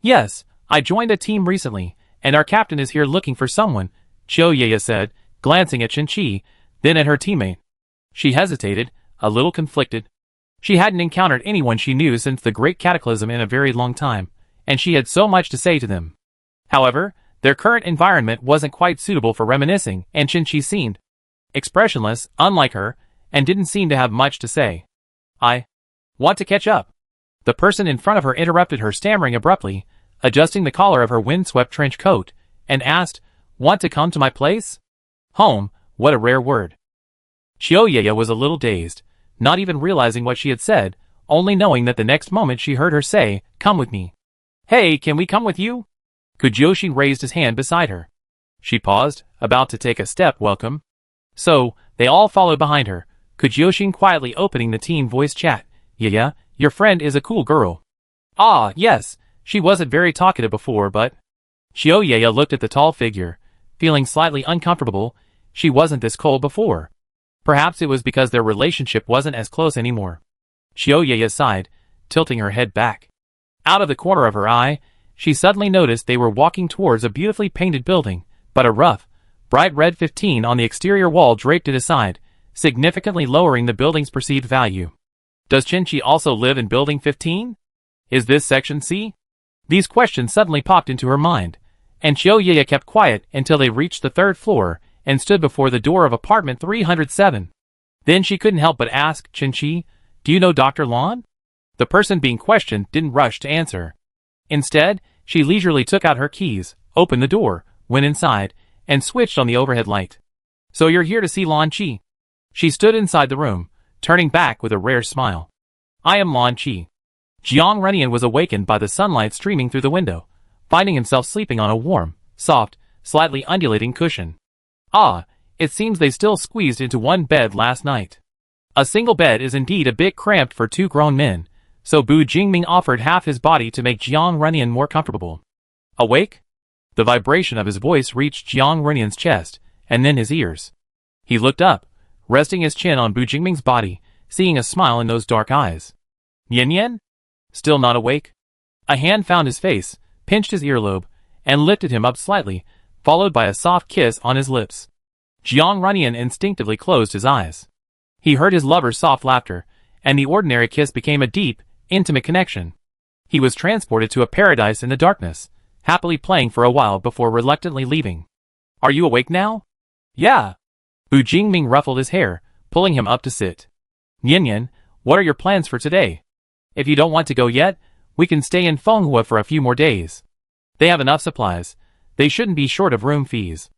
Yes, I joined a team recently, and our captain is here looking for someone, Xiao Yaya said, glancing at Chen Qi, then at her teammate. She hesitated, a little conflicted. She hadn't encountered anyone she knew since the Great Cataclysm in a very long time, and she had so much to say to them. However, their current environment wasn't quite suitable for reminiscing, and Chen Qi seemed expressionless, unlike her, and didn't seem to have much to say. I want to catch up. The person in front of her interrupted her, stammering abruptly, adjusting the collar of her windswept trench coat, and asked, Want to come to my place? Home, what a rare word. Xiao Yaya was a little dazed, not even realizing what she had said, only knowing that the next moment she heard her say, Come with me. Hey, can we come with you? Ke Jiuxin raised his hand beside her. She paused, about to take a step welcome. So, they all followed behind her, Ke Jiuxin quietly opening the team voice chat. Yaya, your friend is a cool girl. Ah, yes, she wasn't very talkative before, but... Xiao Yaya looked at the tall figure, feeling slightly uncomfortable. She wasn't this cold before. Perhaps it was because their relationship wasn't as close anymore. Xiao Yaya sighed, tilting her head back. Out of the corner of her eye, she suddenly noticed they were walking towards a beautifully painted building, but a rough, bright red 15 on the exterior wall draped it aside, significantly lowering the building's perceived value. Does Chen Qi also live in building 15? Is this section C? These questions suddenly popped into her mind, and Xiao Yaya kept quiet until they reached the third floor and stood before the door of apartment 307. Then she couldn't help but ask, Chen Qi, do you know Dr. Lan? The person being questioned didn't rush to answer. Instead, she leisurely took out her keys, opened the door, went inside, and switched on the overhead light. So you're here to see Lan Qi? She stood inside the room, turning back with a rare smile. I am Lan Qi. Jiang Renian was awakened by the sunlight streaming through the window, finding himself sleeping on a warm, soft, slightly undulating cushion. Ah, it seems they still squeezed into one bed last night. A single bed is indeed a bit cramped for two grown men, so Bu Jingming offered half his body to make Jiang Renian more comfortable. Awake? The vibration of his voice reached Jiang Renian's chest, and then his ears. He looked up, resting his chin on Bu Jingming's body, seeing a smile in those dark eyes. Yan Yan? Still not awake? A hand found his face, pinched his earlobe, and lifted him up slightly, followed by a soft kiss on his lips. Jiang Renian instinctively closed his eyes. He heard his lover's soft laughter, and the ordinary kiss became a deep, intimate connection. He was transported to a paradise in the darkness, happily playing for a while before reluctantly leaving. Are you awake now? Yeah. Bu Jingming ruffled his hair, pulling him up to sit. Yan Yan, what are your plans for today? If you don't want to go yet, we can stay in Fenghua for a few more days. They have enough supplies. They shouldn't be short of room fees.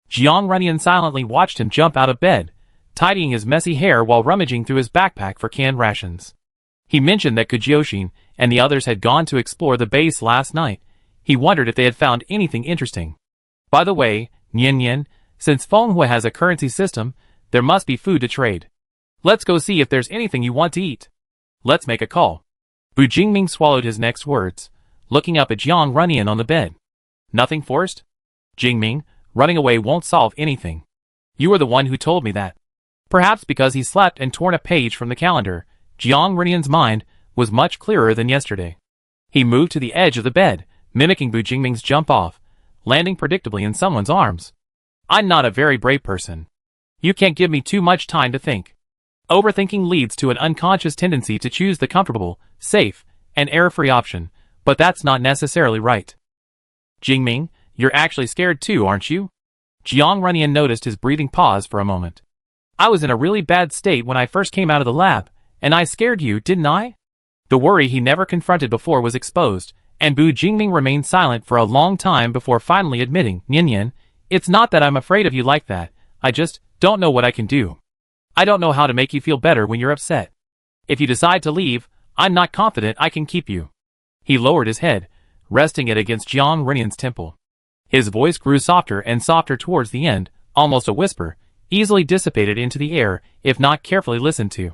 Jiang Renian silently watched him jump out of bed, tidying his messy hair while rummaging through his backpack for canned rations. He mentioned that Ke Jiuxin and the others had gone to explore the base last night. He wondered if they had found anything interesting. By the way, Yan Yan, since Fenghua has a currency system, there must be food to trade. Let's go see if there's anything you want to eat. Let's make a call. Bu Jingming swallowed his next words, looking up at Jiang Renian on the bed. Nothing forced? Jingming, running away won't solve anything. You were the one who told me that. Perhaps because he slept and torn a page from the calendar, Jiang Renian's mind was much clearer than yesterday. He moved to the edge of the bed, mimicking Bu Jingming's jump off, landing predictably in someone's arms. I'm not a very brave person. You can't give me too much time to think. Overthinking leads to an unconscious tendency to choose the comfortable, safe, and error-free option, but that's not necessarily right. Jingming, you're actually scared too, aren't you? Jiang Runyan noticed his breathing pause for a moment. I was in a really bad state when I first came out of the lab, and I scared you, didn't I? The worry he never confronted before was exposed, and Bu Jingming remained silent for a long time before finally admitting, Nian, it's not that I'm afraid of you like that, I just don't know what I can do. I don't know how to make you feel better when you're upset. If you decide to leave, I'm not confident I can keep you. He lowered his head, resting it against Jiang Runyan's temple. His voice grew softer and softer towards the end, almost a whisper, easily dissipated into the air if not carefully listened to.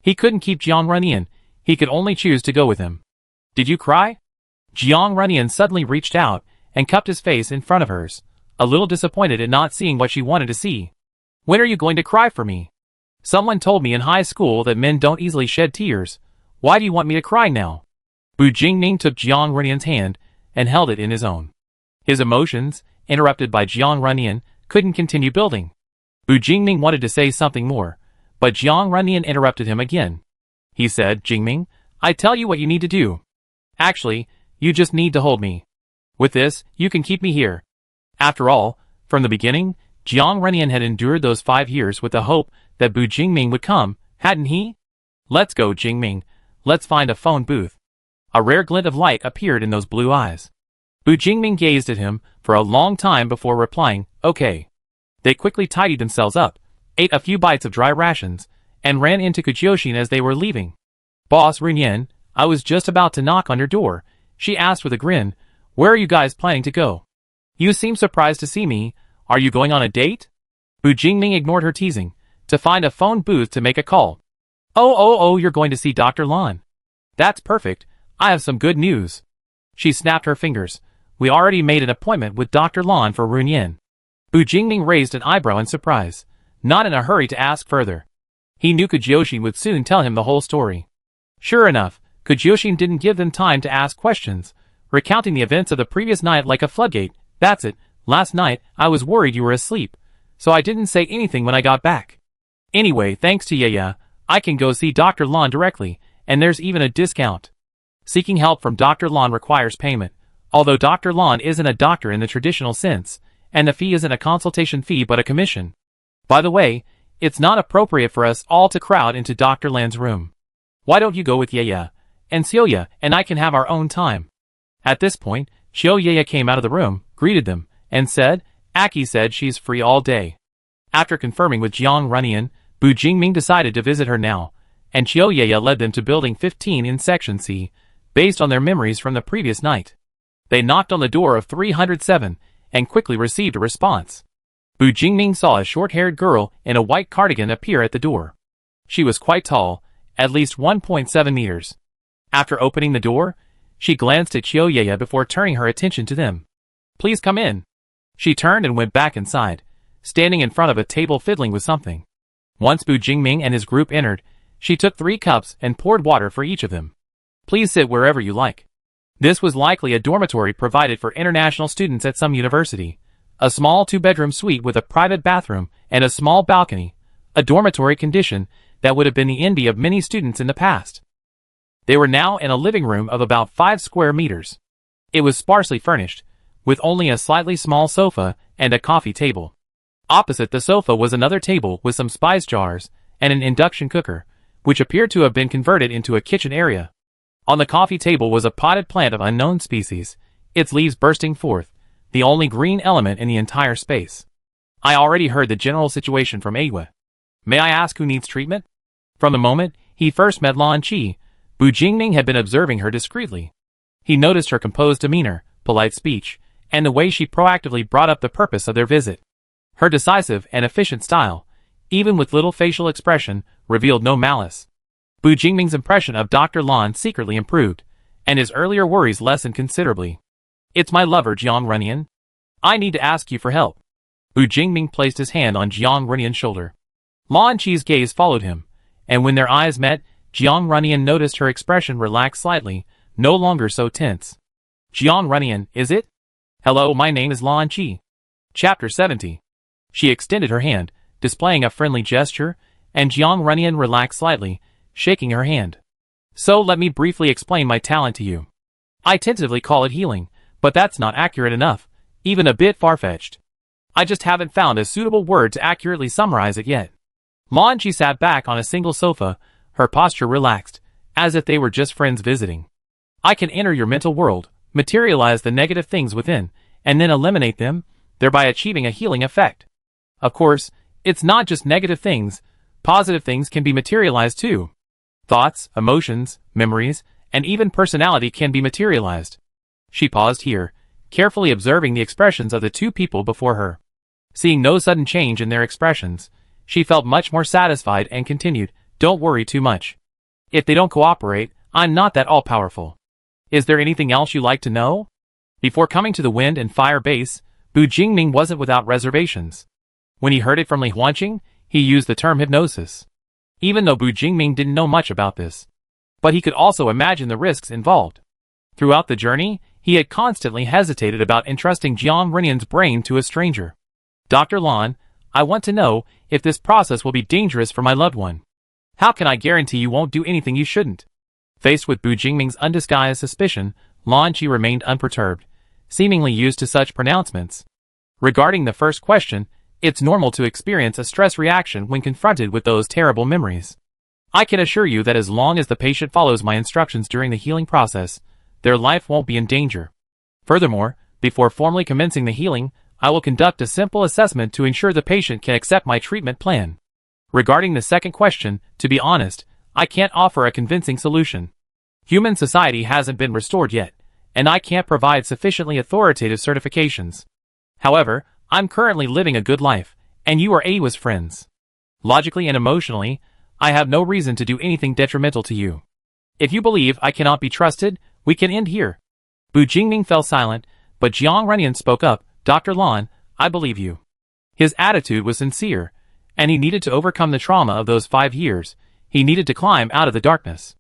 He couldn't keep Jiang Runyan, he could only choose to go with him. Did you cry? Jiang Runyan suddenly reached out and cupped his face in front of hers, a little disappointed at not seeing what she wanted to see. When are you going to cry for me? Someone told me in high school that men don't easily shed tears. Why do you want me to cry now? Bu Jingming took Jiang Runyan's hand and held it in his own. His emotions, interrupted by Jiang Runyan, couldn't continue building. Bu Jingming wanted to say something more, but Jiang Runyan interrupted him again. He said, Jingming, I tell you what you need to do. Actually, you just need to hold me. With this, you can keep me here. After all, from the beginning, Jiang Runyan had endured those 5 years with the hope that Bu Jingming would come, hadn't he? Let's go, Jingming. Let's find a phone booth. A rare glint of light appeared in those blue eyes. Bu Jingming gazed at him for a long time before replying, okay. They quickly tidied themselves up, ate a few bites of dry rations, and ran into Kujyoshin as they were leaving. Boss Runyan, I was just about to knock on your door, she asked with a grin. Where are you guys planning to go? You seem surprised to see me. Are you going on a date? Bu Jingming ignored her teasing, to find a phone booth to make a call. Oh, you're going to see Dr. Lan. That's perfect, I have some good news. She snapped her fingers. We already made an appointment with Dr. Lan for Runyan. Bu Jingming raised an eyebrow in surprise, not in a hurry to ask further. He knew Kujyoshin would soon tell him the whole story. Sure enough, Kujyoshin didn't give them time to ask questions, recounting the events of the previous night like a floodgate. That's it, last night, I was worried you were asleep, so I didn't say anything when I got back. Anyway, thanks to Yaya, I can go see Dr. Lan directly, and there's even a discount. Seeking help from Dr. Lan requires payment, although Dr. Lan isn't a doctor in the traditional sense, and the fee isn't a consultation fee but a commission. By the way, it's not appropriate for us all to crowd into Dr. Lan's room. Why don't you go with Yaya, and Xiaoya and I can have our own time? At this point, Xiaoya came out of the room, greeted them, and said, Aki said she's free all day. After confirming with Jiang Runyan, Bu Jingming decided to visit her now, and Xiaoya led them to Building 15 in Section C, based on their memories from the previous night. They knocked on the door of 307, and quickly received a response. Bu Jingming saw a short-haired girl in a white cardigan appear at the door. She was quite tall, at least 1.7 meters. After opening the door, she glanced at Xiaoya before turning her attention to them. Please come in. She turned and went back inside, standing in front of a table fiddling with something. Once Bu Jingming and his group entered, she took 3 cups and poured water for each of them. Please sit wherever you like. This was likely a dormitory provided for international students at some university. A small 2-bedroom suite with a private bathroom and a small balcony, a dormitory condition that would have been the envy of many students in the past. They were now in a living room of about 5 square meters. It was sparsely furnished, with only a slightly small sofa and a coffee table. Opposite the sofa was another table with some spice jars and an induction cooker, which appeared to have been converted into a kitchen area. On the coffee table was a potted plant of unknown species, its leaves bursting forth, the only green element in the entire space. I already heard the general situation from Awa. May I ask who needs treatment? From the moment he first met Lan Qi, Bu Jingming had been observing her discreetly. He noticed her composed demeanor, polite speech, and the way she proactively brought up the purpose of their visit. Her decisive and efficient style, even with little facial expression, revealed no malice. Bu Jingming's impression of Dr. Lan secretly improved, and his earlier worries lessened considerably. It's my lover, Jiang Runyan. I need to ask you for help. Bu Jingming placed his hand on Jiang Runyan's shoulder. Lan Qi's gaze followed him, and when their eyes met, Jiang Runyan noticed her expression relax slightly, no longer so tense. Jiang Runyan, is it? Hello, my name is Lan Qi. Chapter 70. She extended her hand, displaying a friendly gesture, and Jiang Runyan relaxed slightly, shaking her hand. So let me briefly explain my talent to you. I tentatively call it healing, but that's not accurate enough, even a bit far-fetched. I just haven't found a suitable word to accurately summarize it yet. Lan Qi sat back on a single sofa, her posture relaxed, as if they were just friends visiting. I can enter your mental world, materialize the negative things within, and then eliminate them, thereby achieving a healing effect. Of course, it's not just negative things, positive things can be materialized too. Thoughts, emotions, memories, and even personality can be materialized. She paused here, carefully observing the expressions of the two people before her. Seeing no sudden change in their expressions, she felt much more satisfied and continued, "Don't worry too much. If they don't cooperate, I'm not that all-powerful. Is there anything else you'd like to know?" Before coming to the Wind and Fire base, Bu Jingming wasn't without reservations. When he heard it from Li Huanqing, he used the term hypnosis. Even though Bu Jingming didn't know much about this. But he could also imagine the risks involved. Throughout the journey, he had constantly hesitated about entrusting Jiang Renian's brain to a stranger. "Dr. Lan, I want to know if this process will be dangerous for my loved one. How can I guarantee you won't do anything you shouldn't?" Faced with Bu Jingming's undisguised suspicion, Lan Qi remained unperturbed, seemingly used to such pronouncements. Regarding the first question, it's normal to experience a stress reaction when confronted with those terrible memories. I can assure you that as long as the patient follows my instructions during the healing process, their life won't be in danger. Furthermore, before formally commencing the healing, I will conduct a simple assessment to ensure the patient can accept my treatment plan. Regarding the second question, to be honest, I can't offer a convincing solution. Human society hasn't been restored yet, and I can't provide sufficiently authoritative certifications. However, I'm currently living a good life, and you are Awa's friends. Logically and emotionally, I have no reason to do anything detrimental to you. If you believe I cannot be trusted, we can end here." Bu Jingming fell silent, but Jiang Renian spoke up, "Dr. Lan, I believe you." His attitude was sincere, and he needed to overcome the trauma of those 5 years. He needed to climb out of the darkness.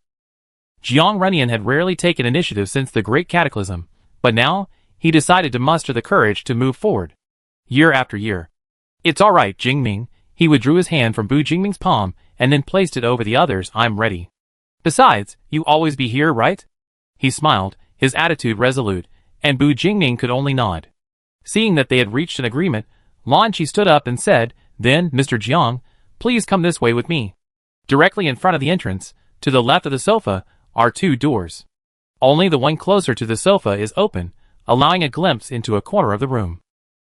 Jiang Renian had rarely taken initiative since the Great Cataclysm, but now, he decided to muster the courage to move forward. Year after year. "It's all right, Jingming." He withdrew his hand from Bu Jingming's palm and then placed it over the others. "I'm ready. Besides, you always be here, right?" He smiled, his attitude resolute, and Bu Jingming could only nod. Seeing that they had reached an agreement, Lan Qi stood up and said, "Then, Mr. Jiang, please come this way with me." Directly in front of the entrance, to the left of the sofa, are 2 doors. Only the one closer to the sofa is open, allowing a glimpse into a corner of the room.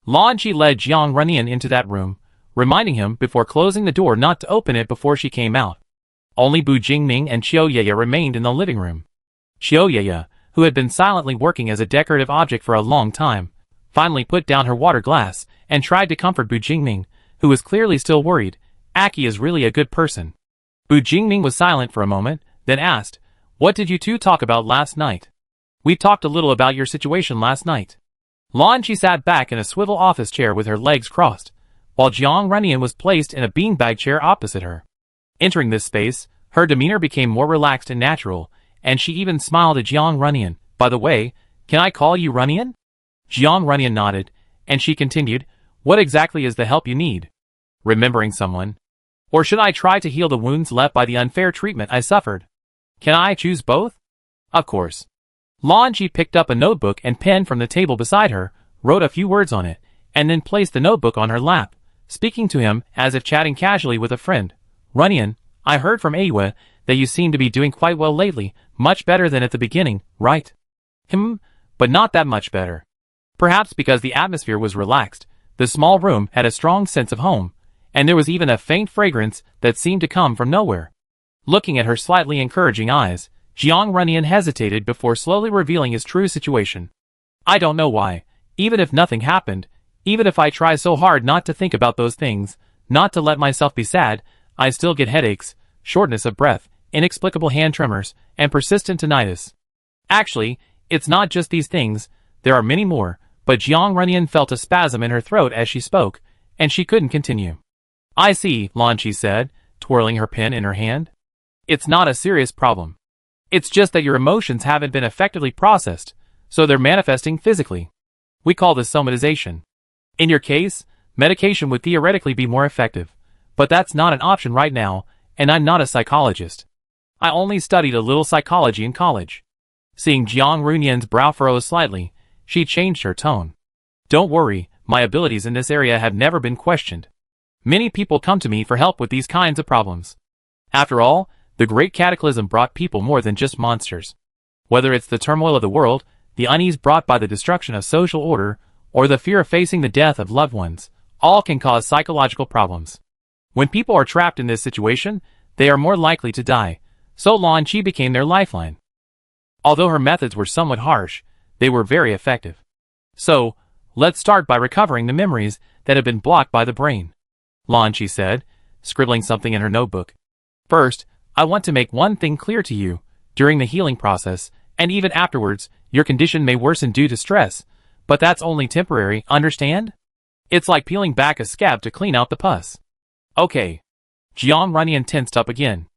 Lan Qi led Jiang Renian into that room, reminding him before closing the door not to open it before she came out. Only Bu Jingming and Qiu Yeye remained in the living room. Qiu Yeye, who had been silently working as a decorative object for a long time, finally put down her water glass and tried to comfort Bu Jingming, who was clearly still worried. "Aki is really a good person." Bu Jingming was silent for a moment, then asked, "What did you two talk about last night?" "We talked a little about your situation last night." Lan Qi sat back in a swivel office chair with her legs crossed, while Jiang Renian was placed in a beanbag chair opposite her. Entering this space, her demeanor became more relaxed and natural, and she even smiled at Jiang Renian. "By the way, can I call you Renian?" Jiang Renian nodded, and she continued, "What exactly is the help you need? Remembering someone? Or should I try to heal the wounds left by the unfair treatment I suffered? Can I choose both?" "Of course." Lan Qi picked up a notebook and pen from the table beside her, wrote a few words on it, and then placed the notebook on her lap, speaking to him as if chatting casually with a friend. "Renian, I heard from Awa that you seem to be doing quite well lately, much better than at the beginning, right?" But not that much better. Perhaps because the atmosphere was relaxed, the small room had a strong sense of home, and there was even a faint fragrance that seemed to come from nowhere. Looking at her slightly encouraging eyes, Jiang Renian hesitated before slowly revealing his true situation. "I don't know why, even if nothing happened, even if I try so hard not to think about those things, not to let myself be sad, I still get headaches, shortness of breath, inexplicable hand tremors, and persistent tinnitus. Actually, it's not just these things, there are many more," but Jiang Renian felt a spasm in her throat as she spoke, and she couldn't continue. "I see," Lan Qi said, twirling her pen in her hand. "It's not a serious problem. It's just that your emotions haven't been effectively processed, so they're manifesting physically. We call this somatization. In your case, medication would theoretically be more effective, but that's not an option right now, and I'm not a psychologist. I only studied a little psychology in college." Seeing Jiang Renian's brow furrow slightly, she changed her tone. "Don't worry, My abilities in this area have never been questioned. Many people come to me for help with these kinds of problems. After all, the Great Cataclysm brought people more than just monsters. Whether it's the turmoil of the world, the unease brought by the destruction of social order, or the fear of facing the death of loved ones, all can cause psychological problems. When people are trapped in this situation, they are more likely to die, so Lan Chi became their lifeline. Although her methods were somewhat harsh, they were very effective. So, let's start by recovering the memories that have been blocked by the brain. Lan Chi said, scribbling something in her notebook. First, I want to make one thing clear to you. During the healing process, and even afterwards, your condition may worsen due to stress, but that's only temporary, understand? It's like peeling back a scab to clean out the pus. Okay. Jiang Runyan tensed up again.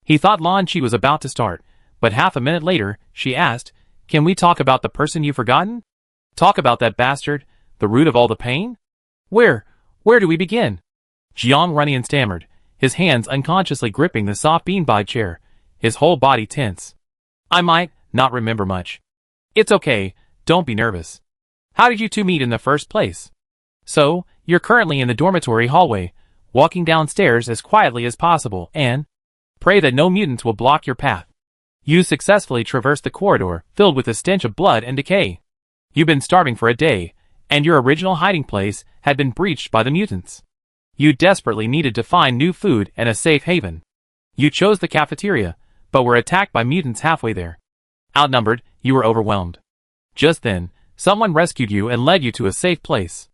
He thought Lan Chi was about to start, but half a minute later, she asked, "Can we talk about the person you've forgotten? Talk about that bastard, the root of all the pain? Where do we begin?" Jiang Runyan stammered, his hands unconsciously gripping the soft beanbag chair, his whole body tense. "I might not remember much. It's okay, don't be nervous. How did you two meet in the first place? So, you're currently in the dormitory hallway, walking downstairs as quietly as possible and pray that no mutants will block your path. You successfully traversed the corridor, filled with the stench of blood and decay. You've been starving for a day, and your original hiding place had been breached by the mutants. You desperately needed to find new food and a safe haven. You chose the cafeteria, but were attacked by mutants halfway there. Outnumbered, you were overwhelmed. Just then, someone rescued you and led you to a safe place.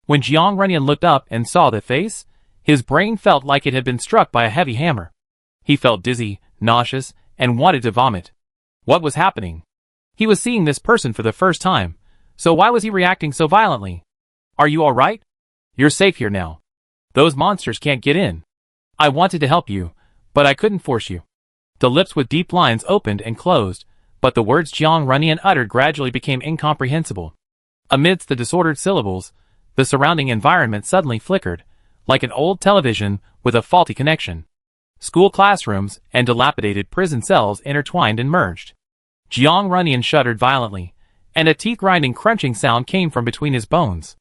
When Jiang Runyan looked up and saw the face, his brain felt like it had been struck by a heavy hammer. He felt dizzy, nauseous, and wanted to vomit. What was happening? He was seeing this person for the first time, so why was he reacting so violently? Are you alright? You're safe here now. Those monsters can't get in. I wanted to help you, but I couldn't force you. The lips with deep lines opened and closed, but the words Jiang Runyan uttered gradually became incomprehensible. Amidst the disordered syllables, the surrounding environment suddenly flickered, like an old television with a faulty connection. School classrooms and dilapidated prison cells intertwined and merged. Jiang Runyan shuddered violently, and a teeth-grinding crunching sound came from between his bones.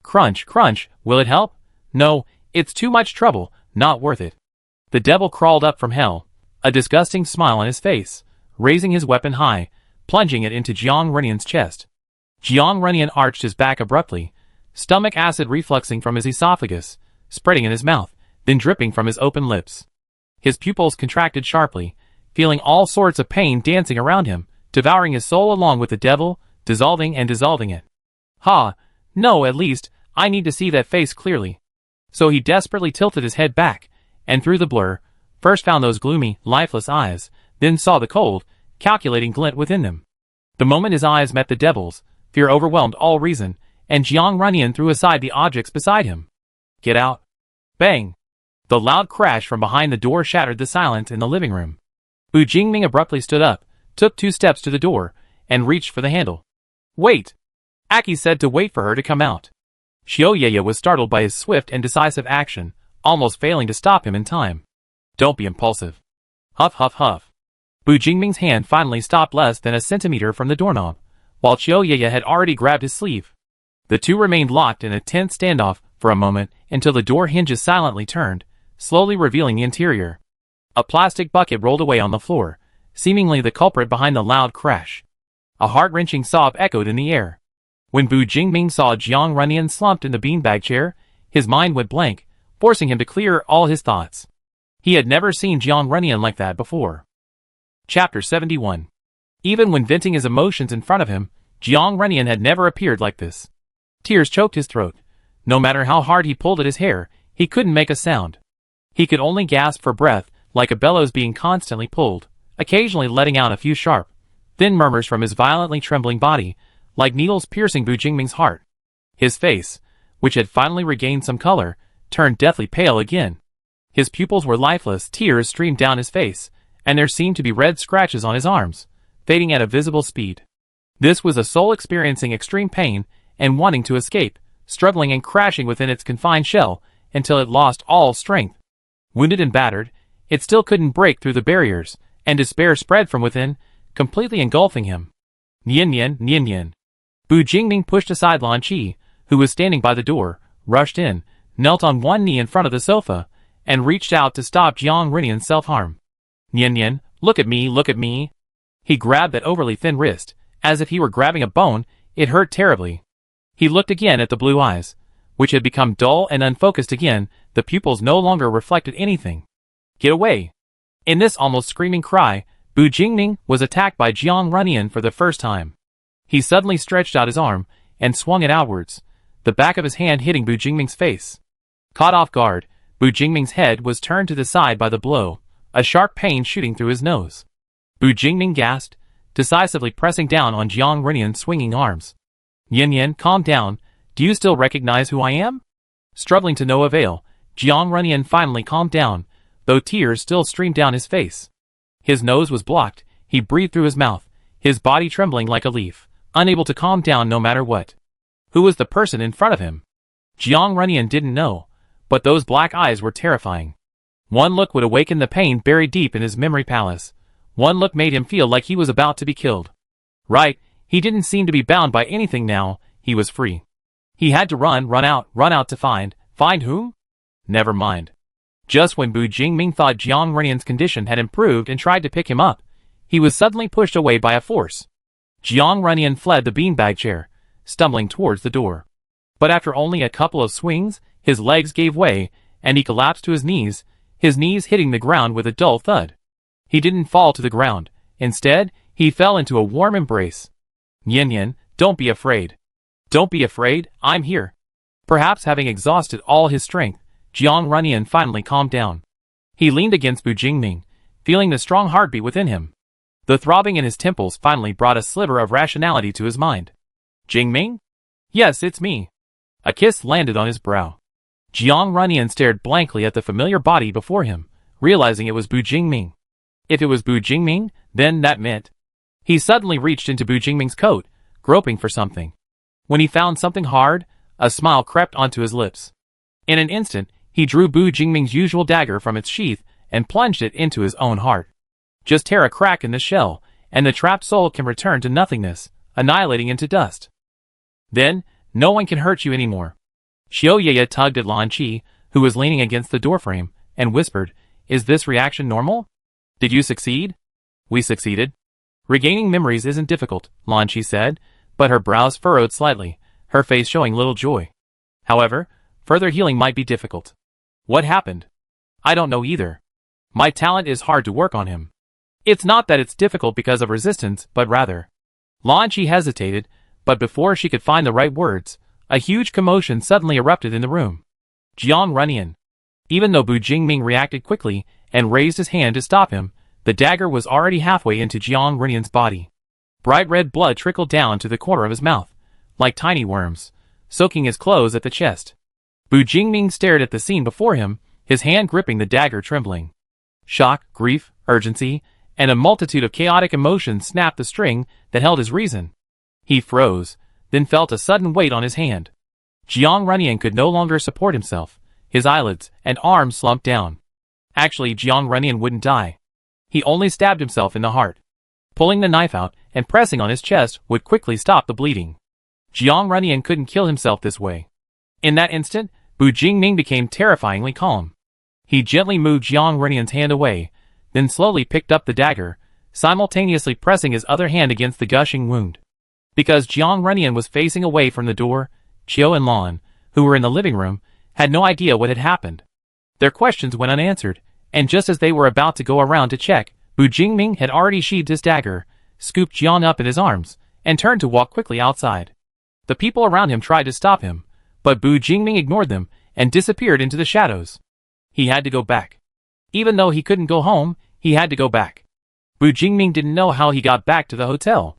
Crunch, crunch, will it help? No, it's too much trouble, not worth it. The devil crawled up from hell, a disgusting smile on his face, raising his weapon high, plunging it into Jiang Runyan's chest. Jiang Runyan arched his back abruptly, stomach acid refluxing from his esophagus, spreading in his mouth, then dripping from his open lips. His pupils contracted sharply, feeling all sorts of pain dancing around him, devouring his soul along with the devil, dissolving and dissolving it. Ha! No, at least, I need to see that face clearly. So he desperately tilted his head back, and through the blur, first found those gloomy, lifeless eyes, then saw the cold, calculating glint within them. The moment his eyes met the devil's, fear overwhelmed all reason, and Jiang Runyan threw aside the objects beside him. Get out. Bang! The loud crash from behind the door shattered the silence in the living room. Bu Jingming abruptly stood up, took 2 steps to the door, and reached for the handle. Wait! Aki said to wait for her to come out. Xiaoyaya was startled by his swift and decisive action, almost failing to stop him in time. Don't be impulsive. Huff huff huff. Bu Jingming's hand finally stopped less than a centimeter from the doorknob, while Xiaoyaya had already grabbed his sleeve. The two remained locked in a tense standoff for a moment until the door hinges silently turned, slowly revealing the interior. A plastic bucket rolled away on the floor, seemingly the culprit behind the loud crash. A heart-wrenching sob echoed in the air. When Bu Jingming saw Jiang Runyan slumped in the beanbag chair, his mind went blank, forcing him to clear all his thoughts. He had never seen Jiang Runyan like that before. Chapter 71. Even when venting his emotions in front of him, Jiang Runyan had never appeared like this. Tears choked his throat. No matter how hard he pulled at his hair, he couldn't make a sound. He could only gasp for breath, like a bellows being constantly pulled, occasionally letting out a few sharp, thin murmurs from his violently trembling body, like needles piercing Bu Jingming's heart. His face, which had finally regained some color, turned deathly pale again. His pupils were lifeless, tears streamed down his face, and there seemed to be red scratches on his arms, fading at a visible speed. This was a soul experiencing extreme pain and wanting to escape, struggling and crashing within its confined shell until it lost all strength. Wounded and battered, it still couldn't break through the barriers, and despair spread from within, completely engulfing him. Nian Nian, Nian Nian. Bu Jingming pushed aside Lan Chi, who was standing by the door, rushed in, knelt on one knee in front of the sofa, and reached out to stop Jiang Rinian's self-harm. "Nian Nian, look at me, look at me." He grabbed that overly thin wrist. As if he were grabbing a bone, it hurt terribly. He looked again at the blue eyes, which had become dull and unfocused again. The pupils no longer reflected anything. "Get away!" In this almost screaming cry, Bu Jingming was attacked by Jiang Runian for the first time. He suddenly stretched out his arm and swung it outwards, the back of his hand hitting Bu Jingming's face. Caught off guard, Bu Jingming's head was turned to the side by the blow, a sharp pain shooting through his nose. Bu Jingming gasped, decisively pressing down on Jiang Runian's swinging arms. "Yin Yin, calm down. Do you still recognize who I am?" Struggling to no avail, Jiang Runian finally calmed down, though tears still streamed down his face. His nose was blocked, he breathed through his mouth, his body trembling like a leaf, unable to calm down no matter what. Who was the person in front of him? Jiang Runian didn't know, but those black eyes were terrifying. One look would awaken the pain buried deep in his memory palace. One look made him feel like he was about to be killed. Right, he didn't seem to be bound by anything now, he was free. He had to run out to find whom? Never mind. Just when Bu Jingming thought Jiang Runian's condition had improved and tried to pick him up, he was suddenly pushed away by a force. Jiang Runian fled the beanbag chair, stumbling towards the door. But after only a couple of swings, his legs gave way, and he collapsed to his knees hitting the ground with a dull thud. He didn't fall to the ground. Instead, he fell into a warm embrace. "Yin Yin, don't be afraid. Don't be afraid, I'm here." Perhaps having exhausted all his strength, Jiang Runian finally calmed down. He leaned against Bu Jingming, feeling the strong heartbeat within him. The throbbing in his temples finally brought a sliver of rationality to his mind. "Jingming? Yes, it's me." A kiss landed on his brow. Jiang Runian stared blankly at the familiar body before him, realizing it was Bu Jingming. If it was Bu Jingming, then that meant... He suddenly reached into Bu Jingming's coat, groping for something. When he found something hard, a smile crept onto his lips. In an instant, he drew Bu Jingming's usual dagger from its sheath and plunged it into his own heart. Just tear a crack in the shell, and the trapped soul can return to nothingness, annihilating into dust. Then, no one can hurt you anymore. Xiao Yeye tugged at Lan Qi, who was leaning against the doorframe, and whispered, "Is this reaction normal? Did you succeed?" "We succeeded." "Regaining memories isn't difficult," Lan Qi said, but her brows furrowed slightly, her face showing little joy. "However, further healing might be difficult." "What happened?" "I don't know either. My talent is hard to work on him. It's not that it's difficult because of resistance, but rather..." Lan Qi hesitated, but before she could find the right words, a huge commotion suddenly erupted in the room. Jiang Runian. Even though Bu Jingming reacted quickly and raised his hand to stop him, the dagger was already halfway into Jiang Runian's body. Bright red blood trickled down to the corner of his mouth, like tiny worms, soaking his clothes at the chest. Bu Jingming stared at the scene before him, his hand gripping the dagger trembling. Shock, grief, urgency, and a multitude of chaotic emotions snapped the string that held his reason. He froze, then felt a sudden weight on his hand. Jiang Runian could no longer support himself. His eyelids and arms slumped down. Actually, Jiang Runian wouldn't die. He only stabbed himself in the heart. Pulling the knife out and pressing on his chest would quickly stop the bleeding. Jiang Runian couldn't kill himself this way. In that instant, Bu Jingming became terrifyingly calm. He gently moved Jiang Runian's hand away, then slowly picked up the dagger, simultaneously pressing his other hand against the gushing wound. Because Jiang Runian was facing away from the door, Qiao and Lan, who were in the living room, had no idea what had happened. Their questions went unanswered, and just as they were about to go around to check, Bu Jingming had already sheathed his dagger, scooped Jiang up in his arms, and turned to walk quickly outside. The people around him tried to stop him, but Bu Jingming ignored them and disappeared into the shadows. He had to go back. Even though he couldn't go home, he had to go back. Bu Jingming didn't know how he got back to the hotel.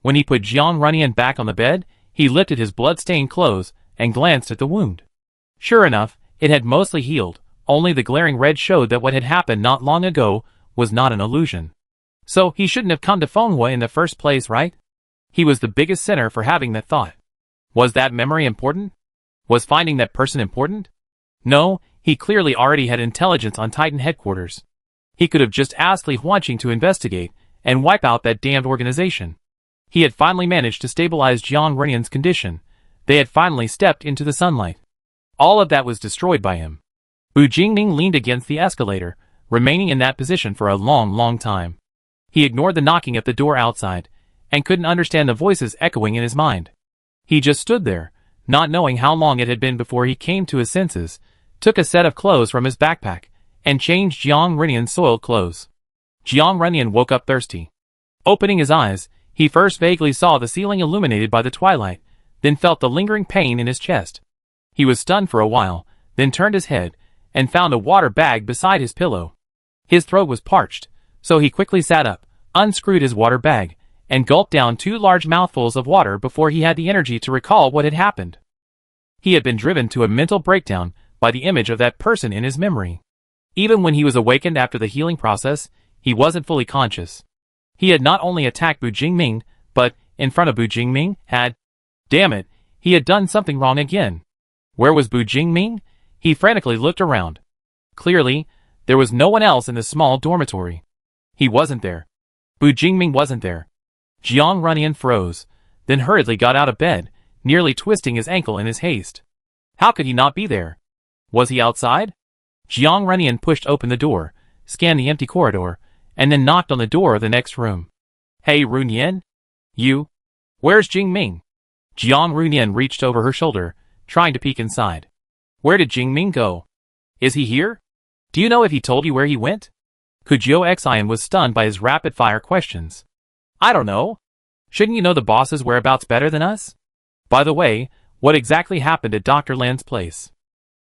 When he put Jiang Runian back on the bed, he lifted his blood-stained clothes and glanced at the wound. Sure enough, it had mostly healed, only the glaring red showed that what had happened not long ago was not an illusion. So he shouldn't have come to Fenghua in the first place, right? He was the biggest sinner for having that thought. Was that memory important? Was finding that person important? No, he clearly already had intelligence on Titan headquarters. He could have just asked Li Huanqing to investigate and wipe out that damned organization. He had finally managed to stabilize Jiang Runian's condition, They had finally stepped into the sunlight. All of that was destroyed by him. Bu Jingming leaned against the escalator, remaining in that position for a long time. He ignored the knocking at the door outside, and couldn't understand the voices echoing in his mind. He just stood there, not knowing how long it had been before he came to his senses, took a set of clothes from his backpack, and changed Jiang Renian's soiled clothes. Jiang Renian woke up thirsty. Opening his eyes, he first vaguely saw the ceiling illuminated by the twilight, then felt the lingering pain in his chest. He was stunned for a while, then turned his head, and found a water bag beside his pillow. His throat was parched, so he quickly sat up, unscrewed his water bag, and gulped down 2 large mouthfuls of water before he had the energy to recall what had happened. He had been driven to a mental breakdown by the image of that person in his memory. Even when he was awakened after the healing process, he wasn't fully conscious. He had not only attacked Bu Jingming, but, in front of Bu Jingming, had... Damn it, he had done something wrong again. Where was Bu Jingming? He frantically looked around. Clearly, there was no one else in the small dormitory. He wasn't there. Bu Jingming wasn't there. Jiang Renian froze, then hurriedly got out of bed, nearly twisting his ankle in his haste. How could he not be there? Was he outside? Jiang Renian pushed open the door, scanned the empty corridor, and then knocked on the door of the next room. Hey Runyan? You? Where's Jingming? Jiang Runyan reached over her shoulder, trying to peek inside. Where did Jingming go? Is he here? Do you know if he told you where he went? Kujou Xian was stunned by his rapid-fire questions. I don't know. Shouldn't you know the boss's whereabouts better than us? By the way, what exactly happened at Dr. Lan's place?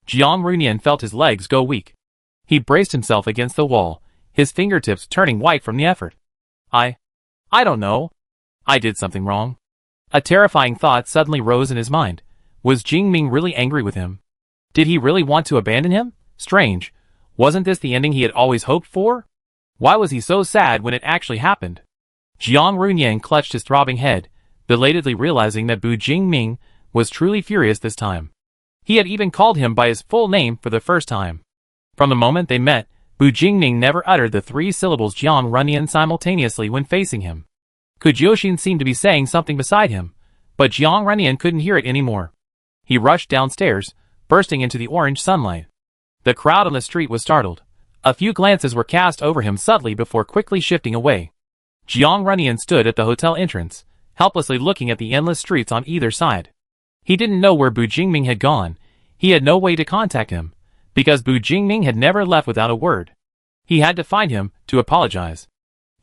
Jiang Runyan felt his legs go weak. He braced himself against the wall, his fingertips turning white from the effort. I don't know. I did something wrong. A terrifying thought suddenly rose in his mind. Was Jingming really angry with him? Did he really want to abandon him? Strange. Wasn't this the ending he had always hoped for? Why was he so sad when it actually happened? Jiang Runyan clutched his throbbing head, belatedly realizing that Bu Jingming was truly furious this time. He had even called him by his full name for the first time. From the moment they met, Bu Jingming never uttered the 3 syllables Jiang Runyan simultaneously when facing him. Kujou seemed to be saying something beside him, but Jiang Runyan couldn't hear it anymore. He rushed downstairs, bursting into the orange sunlight. The crowd on the street was startled. A few glances were cast over him subtly before quickly shifting away. Jiang Runyan stood at the hotel entrance, helplessly looking at the endless streets on either side. He didn't know where Bu Jingming had gone. He had no way to contact him, because Bu Jingming had never left without a word. He had to find him to apologize.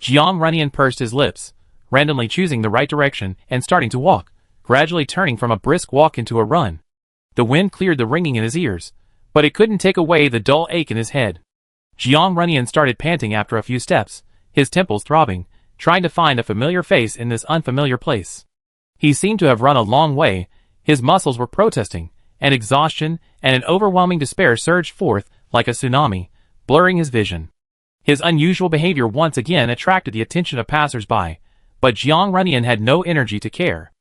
Jiang Runyan pursed his lips, randomly choosing the right direction and starting to walk, gradually turning from a brisk walk into a run. The wind cleared the ringing in his ears, but it couldn't take away the dull ache in his head. Jiang Runyan started panting after a few steps, his temples throbbing, trying to find a familiar face in this unfamiliar place. He seemed to have run a long way, his muscles were protesting, and exhaustion and an overwhelming despair surged forth like a tsunami, blurring his vision. His unusual behavior once again attracted the attention of passers-by, but Jiang Runyan had no energy to care.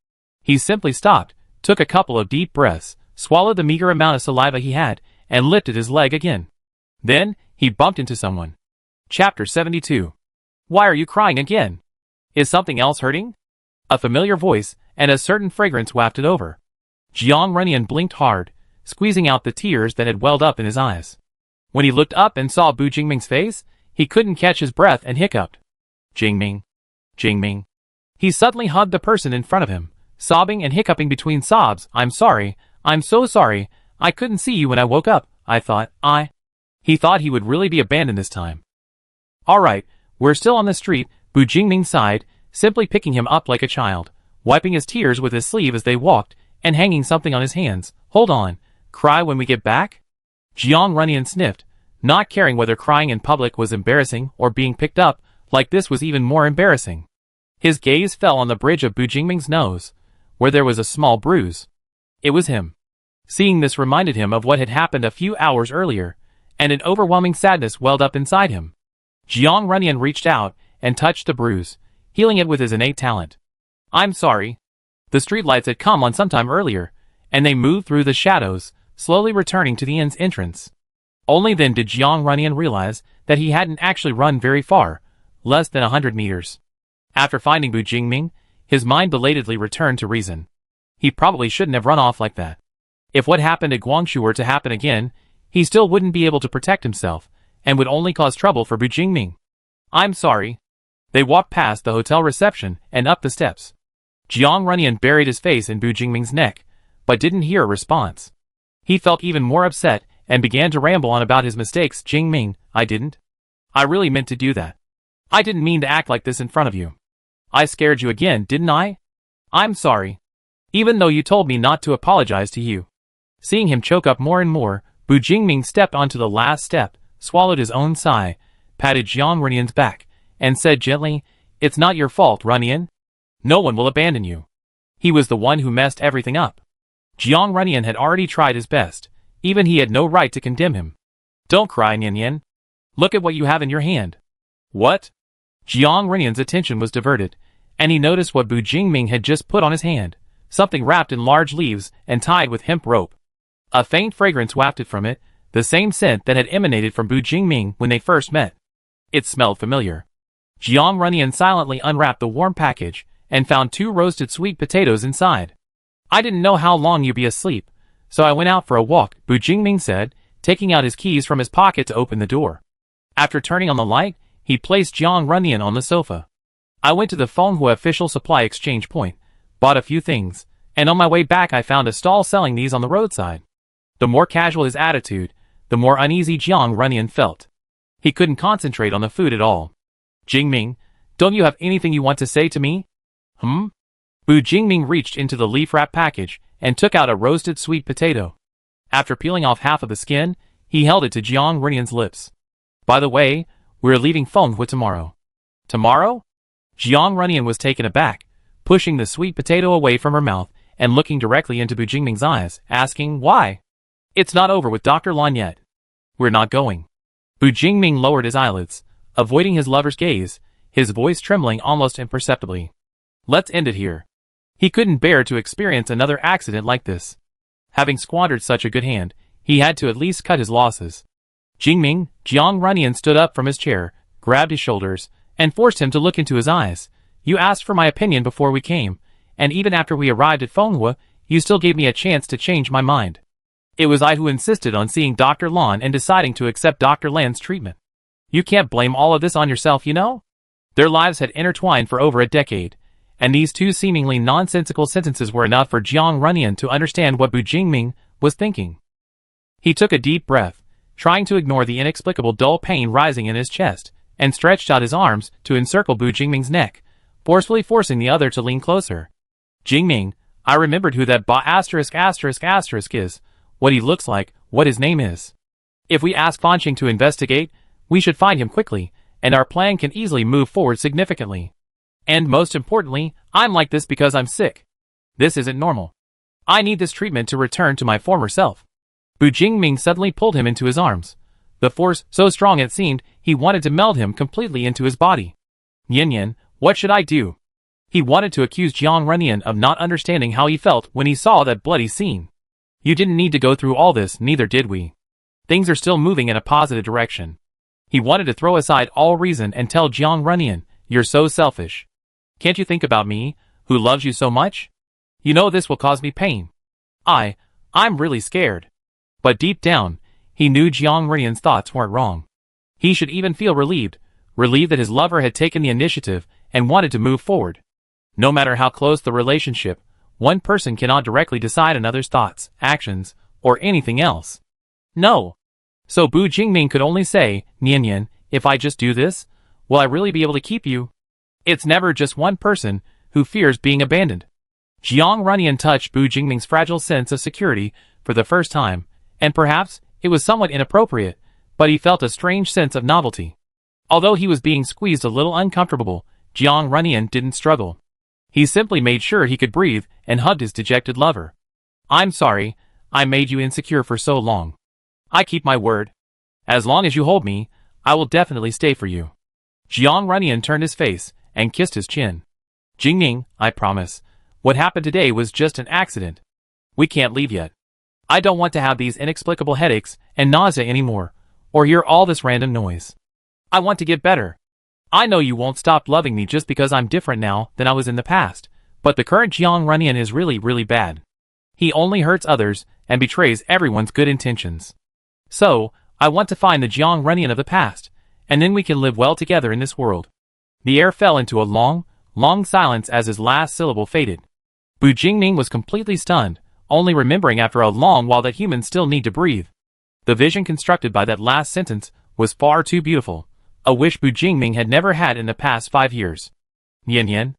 He simply stopped, took a couple of deep breaths, swallowed the meager amount of saliva he had, and lifted his leg again. Then, he bumped into someone. Chapter 72. Why are you crying again? Is something else hurting? A familiar voice, and a certain fragrance wafted over. Jiang Runyan blinked hard, squeezing out the tears that had welled up in his eyes. When he looked up and saw Bu Jingming's face, he couldn't catch his breath and hiccuped. Jingming. Jingming. He suddenly hugged the person in front of him, sobbing and hiccuping between sobs. I'm sorry, I'm so sorry, I couldn't see you when I woke up, I thought, He thought he would really be abandoned this time. Alright, we're still on the street, Bu Jingming sighed, simply picking him up like a child, wiping his tears with his sleeve as they walked, and hanging something on his hands. Hold on, cry when we get back? Jiang Runyan sniffed, not caring whether crying in public was embarrassing or being picked up like this was even more embarrassing. His gaze fell on the bridge of Bu Jingming's nose, where there was a small bruise. It was him. Seeing this reminded him of what had happened a few hours earlier, and an overwhelming sadness welled up inside him. Jiang Runyan reached out and touched the bruise, healing it with his innate talent. I'm sorry. The streetlights had come on sometime earlier, and they moved through the shadows, slowly returning to the inn's entrance. Only then did Jiang Runyan realize that he hadn't actually run very far, less than 100 meters. After finding Bu Jingming, his mind belatedly returned to reason. He probably shouldn't have run off like that. If what happened at Guangzhou were to happen again, he still wouldn't be able to protect himself, and would only cause trouble for Bu Jingming. I'm sorry. They walked past the hotel reception and up the steps. Jiang Runyan buried his face in Bu Jingming's neck, but didn't hear a response. He felt even more upset and began to ramble on about his mistakes. Jingming, I didn't. I really meant to do that. I didn't mean to act like this in front of you. I scared you again, didn't I? I'm sorry. Even though you told me not to apologize to you. Seeing him choke up more and more, Bu Jingming stepped onto the last step, swallowed his own sigh, patted Jiang Runyan's back, and said gently, It's not your fault, Runyan. No one will abandon you. He was the one who messed everything up. Jiang Runyan had already tried his best. Even he had no right to condemn him. Don't cry, Nyan. Look at what you have in your hand. What? Jiang Runyan's attention was diverted, and he noticed what Bu Jingming had just put on his hand, something wrapped in large leaves and tied with hemp rope. A faint fragrance wafted from it, the same scent that had emanated from Bu Jingming when they first met. It smelled familiar. Jiang Runyan silently unwrapped the warm package and found 2 roasted sweet potatoes inside. I didn't know how long you'd be asleep, so I went out for a walk, Bu Jingming said, taking out his keys from his pocket to open the door. After turning on the light, he placed Jiang Runyan on the sofa. I went to the Fenghua official supply exchange point, bought a few things, and on my way back I found a stall selling these on the roadside. The more casual his attitude, the more uneasy Jiang Runyan felt. He couldn't concentrate on the food at all. Jingming, don't you have anything you want to say to me? Bu Jingming reached into the leaf-wrap package and took out a roasted sweet potato. After peeling off half of the skin, he held it to Jiang Runyan's lips. By the way, we're leaving Fenghua tomorrow. Tomorrow? Jiang Runyan was taken aback, pushing the sweet potato away from her mouth and looking directly into Bu Jingming's eyes, asking, Why? It's not over with Dr. Lan yet. We're not going. Bu Jingming lowered his eyelids, avoiding his lover's gaze, his voice trembling almost imperceptibly. Let's end it here. He couldn't bear to experience another accident like this. Having squandered such a good hand, he had to at least cut his losses. Jingming, Jiang Runyan stood up from his chair, grabbed his shoulders, and forced him to look into his eyes. You asked for my opinion before we came, and even after we arrived at Fenghua, you still gave me a chance to change my mind. It was I who insisted on seeing Dr. Lan and deciding to accept Dr. Lan's treatment. You can't blame all of this on yourself, you know? Their lives had intertwined for over a decade, and these 2 seemingly nonsensical sentences were enough for Jiang Runyan to understand what Bu Jingming was thinking. He took a deep breath, trying to ignore the inexplicable dull pain rising in his chest, and stretched out his arms to encircle Bu Jingming's neck, forcefully forcing the other to lean closer. Jingming, I remembered who that is, what he looks like, what his name is. If we ask Fanqing to investigate, we should find him quickly, and our plan can easily move forward significantly. And most importantly, I'm like this because I'm sick. This isn't normal. I need this treatment to return to my former self. Bu Jingming suddenly pulled him into his arms. The force so strong it seemed he wanted to meld him completely into his body. Nyan, what should I do? He wanted to accuse Jiang Runyan of not understanding how he felt when he saw that bloody scene. You didn't need to go through all this, neither did we. Things are still moving in a positive direction. He wanted to throw aside all reason and tell Jiang Runyan, you're so selfish. Can't you think about me, who loves you so much? You know this will cause me pain. I'm really scared. But deep down, he knew Jiang Runyan's thoughts weren't wrong. He should even feel relieved that his lover had taken the initiative and wanted to move forward. No matter how close the relationship, one person cannot directly decide another's thoughts, actions, or anything else. No. So Bu Jingming could only say, Nyan, if I just do this, will I really be able to keep you? It's never just one person who fears being abandoned. Jiang Runyan touched Bu Jingming's fragile sense of security for the first time, and perhaps it was somewhat inappropriate, but he felt a strange sense of novelty. Although he was being squeezed a little uncomfortable, Jiang Runyan didn't struggle. He simply made sure he could breathe and hugged his dejected lover. I'm sorry, I made you insecure for so long. I keep my word. As long as you hold me, I will definitely stay for you. Jiang Runyan turned his face and kissed his chin. Jingming, I promise. What happened today was just an accident. We can't leave yet. I don't want to have these inexplicable headaches and nausea anymore, or hear all this random noise. I want to get better. I know you won't stop loving me just because I'm different now than I was in the past, but the current Jiang Runyan is really bad. He only hurts others and betrays everyone's good intentions. So, I want to find the Jiang Runyan of the past, and then we can live well together in this world." The air fell into a long silence as his last syllable faded. Bu Jingming was completely stunned, only remembering after a long while that humans still need to breathe. The vision constructed by that last sentence was far too beautiful, a wish Bu Jingming had never had in the past 5 years. "Yan?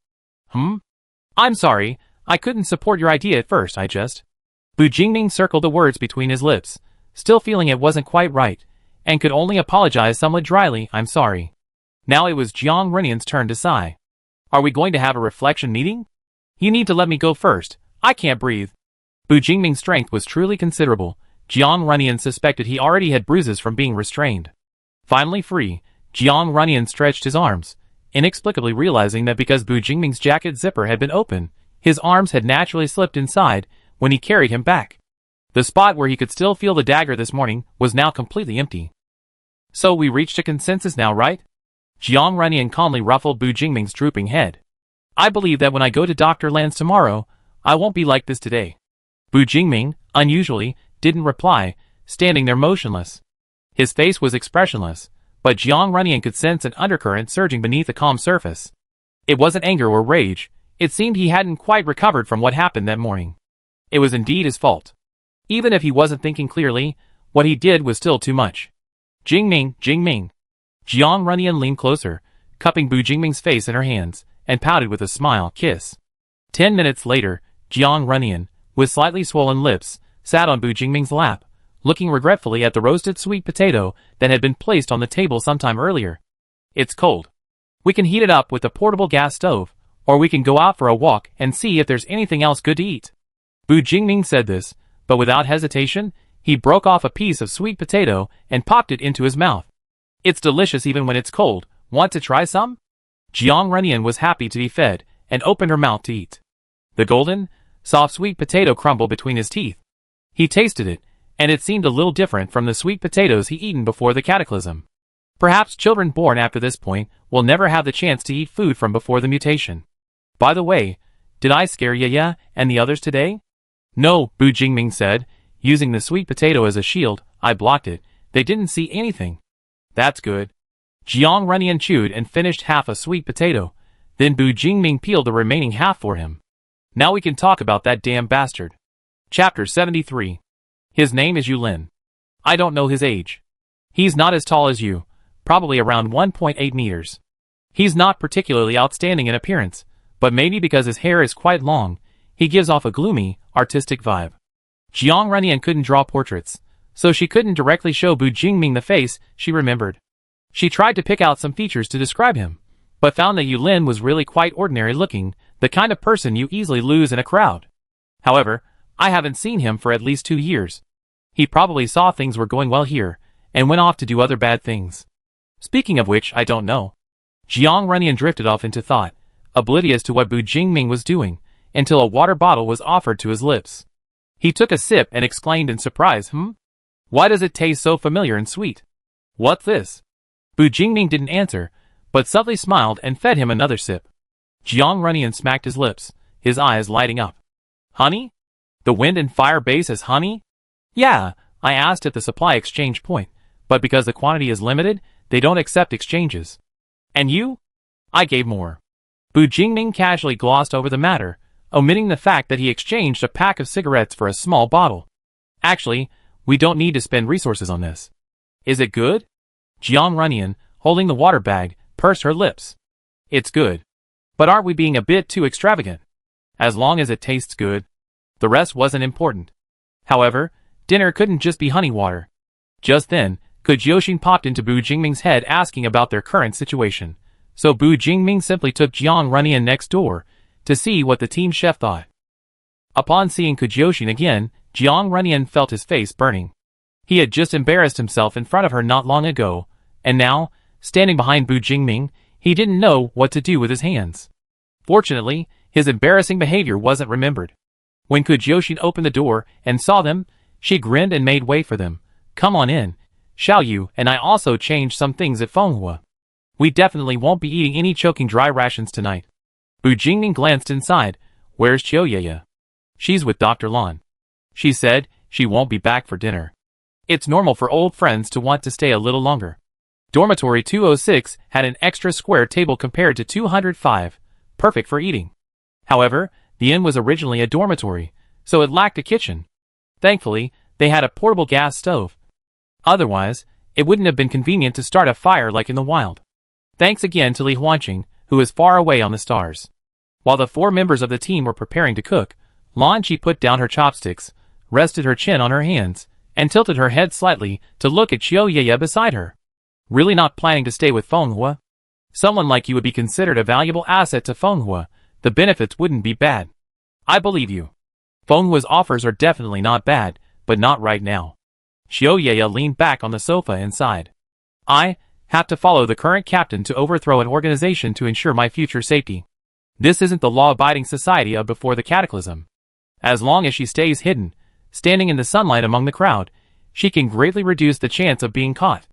I'm sorry, I couldn't support your idea at first, Bu Jingming circled the words between his lips, still feeling it wasn't quite right, and could only apologize somewhat dryly, "I'm sorry." Now it was Jiang Runyan's turn to sigh. "Are we going to have a reflection meeting? You need to let me go first, I can't breathe." Bu Jingming's strength was truly considerable. Jiang Runyan suspected he already had bruises from being restrained. Finally free, Jiang Runyan stretched his arms, inexplicably realizing that because Bu Jingming's jacket zipper had been open, his arms had naturally slipped inside when he carried him back. The spot where he could still feel the dagger this morning was now completely empty. "So we reached a consensus now, right?" Jiang Runyan calmly ruffled Bu Jingming's drooping head. "I believe that when I go to Dr. Lan's tomorrow, I won't be like this today." Bu Jingming, unusually, didn't reply, standing there motionless. His face was expressionless, but Jiang Runyan could sense an undercurrent surging beneath the calm surface. It wasn't anger or rage, it seemed he hadn't quite recovered from what happened that morning. It was indeed his fault. Even if he wasn't thinking clearly, what he did was still too much. Jingming. Jiang Runyan leaned closer, cupping Bu Jingming's face in her hands, and pouted with a smile, "Kiss." 10 minutes later, Jiang Runyan, with slightly swollen lips, sat on Bu Jingming's lap, looking regretfully at the roasted sweet potato that had been placed on the table sometime earlier. "It's cold. We can heat it up with the portable gas stove, or we can go out for a walk and see if there's anything else good to eat." Bu Jingming said this, but without hesitation, he broke off a piece of sweet potato and popped it into his mouth. "It's delicious even when it's cold. Want to try some?" Jiang Runyan was happy to be fed, and opened her mouth to eat. The golden, soft sweet potato crumbled between his teeth. He tasted it, and it seemed a little different from the sweet potatoes he'd eaten before the cataclysm. Perhaps children born after this point will never have the chance to eat food from before the mutation. "By the way, did I scare ya and the others today?" "No," Bu Jingming said, using the sweet potato as a shield. "I blocked it. They didn't see anything." "That's good." Jiang Runyan chewed and finished half a sweet potato. Then Bu Jingming peeled the remaining half for him. "Now we can talk about that damn bastard." Chapter 73. His name is Yulin. I don't know his age. He's not as tall as you, probably around 1.8 meters. He's not particularly outstanding in appearance, but maybe because his hair is quite long, he gives off a gloomy, artistic vibe. Jiang Runyan couldn't draw portraits, so she couldn't directly show Bu Jingming the face she remembered. She tried to pick out some features to describe him, but found that Yulin was really quite ordinary looking, the kind of person you easily lose in a crowd. However, I haven't seen him for at least 2 years. He probably saw things were going well here, and went off to do other bad things. Speaking of which, I don't know. Jiang Runyan drifted off into thought, oblivious to what Bu Jingming was doing, until a water bottle was offered to his lips. He took a sip and exclaimed in surprise, Why does it taste so familiar and sweet? What's this?" Bu Jingming didn't answer, but subtly smiled and fed him another sip. Jiang Runyan smacked his lips, his eyes lighting up. "Honey? The wind and fire base is honey?" "Yeah, I asked at the supply exchange point, but because the quantity is limited, they don't accept exchanges." "And you?" "I gave more." Bu Jingming casually glossed over the matter, omitting the fact that he exchanged a pack of cigarettes for a small bottle. "Actually, we don't need to spend resources on this." "Is it good?" Jiang Runyan, holding the water bag, pursed her lips. "It's good. But aren't we being a bit too extravagant?" "As long as it tastes good." The rest wasn't important. However, dinner couldn't just be honey water. Just then, Kujyoshin popped into Bu Jingming's head asking about their current situation, so Bu Jingming simply took Jiang Runyan next door to see what the team chef thought. Upon seeing Kujyoshin again, Jiang Runyan felt his face burning. He had just embarrassed himself in front of her not long ago, and now, standing behind Bu Jingming, he didn't know what to do with his hands. Fortunately, his embarrassing behavior wasn't remembered. When Kujyoshin opened the door and saw them, she grinned and made way for them. "Come on in, Xiao Yu, and I also changed some things at Fenghua. We definitely won't be eating any choking dry rations tonight." Bu Jingming glanced inside, Where's Chioyaya? She's with Dr. Lon. She said she won't be back for dinner. It's normal for old friends to want to stay a little longer. Dormitory 206 had an extra square table compared to 205, perfect for eating. However, the inn was originally a dormitory, so it lacked a kitchen. Thankfully, they had a portable gas stove. Otherwise, it wouldn't have been convenient to start a fire like in the wild. Thanks again to Li Huanqing, who is far away on the stars. While the 4 members of the team were preparing to cook, Lan Qi put down her chopsticks, rested her chin on her hands, and tilted her head slightly to look at Chioyaya beside her. Really not planning to stay with Fenghua? Someone like you would be considered a valuable asset to Fenghua. The benefits wouldn't be bad. I believe you. Fenghua's offers are definitely not bad, but not right now. Chioyaya leaned back on the sofa and sighed. I have to follow the current captain to overthrow an organization to ensure my future safety. This isn't the law-abiding society of before the cataclysm. As long as she stays hidden, standing in the sunlight among the crowd, she can greatly reduce the chance of being caught.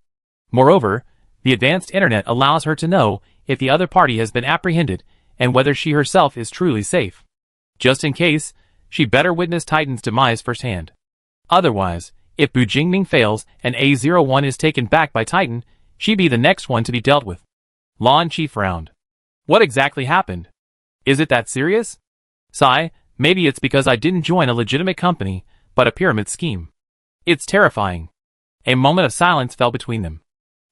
Moreover, the advanced internet allows her to know if the other party has been apprehended and whether she herself is truly safe. Just in case, she better witness Titan's demise firsthand. Otherwise, if Bu Jingming fails and A01 is taken back by Titan, she'd be the next one to be dealt with. Lan Qi frowned. What exactly happened? Is it that serious? Sigh, maybe it's because I didn't join a legitimate company, but a pyramid scheme. It's terrifying. A moment of silence fell between them.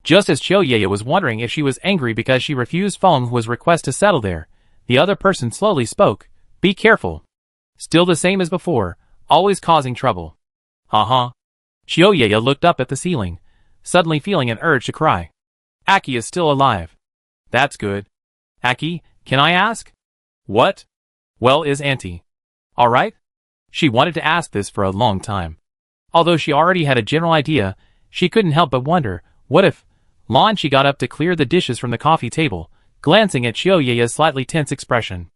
Just as Chioyaya was wondering if she was angry because she refused Fenghua's request to settle there, the other person slowly spoke. Be careful. Still the same as before, always causing trouble. Ha. Chioyaya looked up at the ceiling, suddenly feeling an urge to cry. Aki is still alive. That's good. Aki, can I ask? What? Well, is Auntie all right? She wanted to ask this for a long time. Although she already had a general idea, she couldn't help but wonder, what if... Lan Qi got up to clear the dishes from the coffee table, glancing at Chioyaya's slightly tense expression.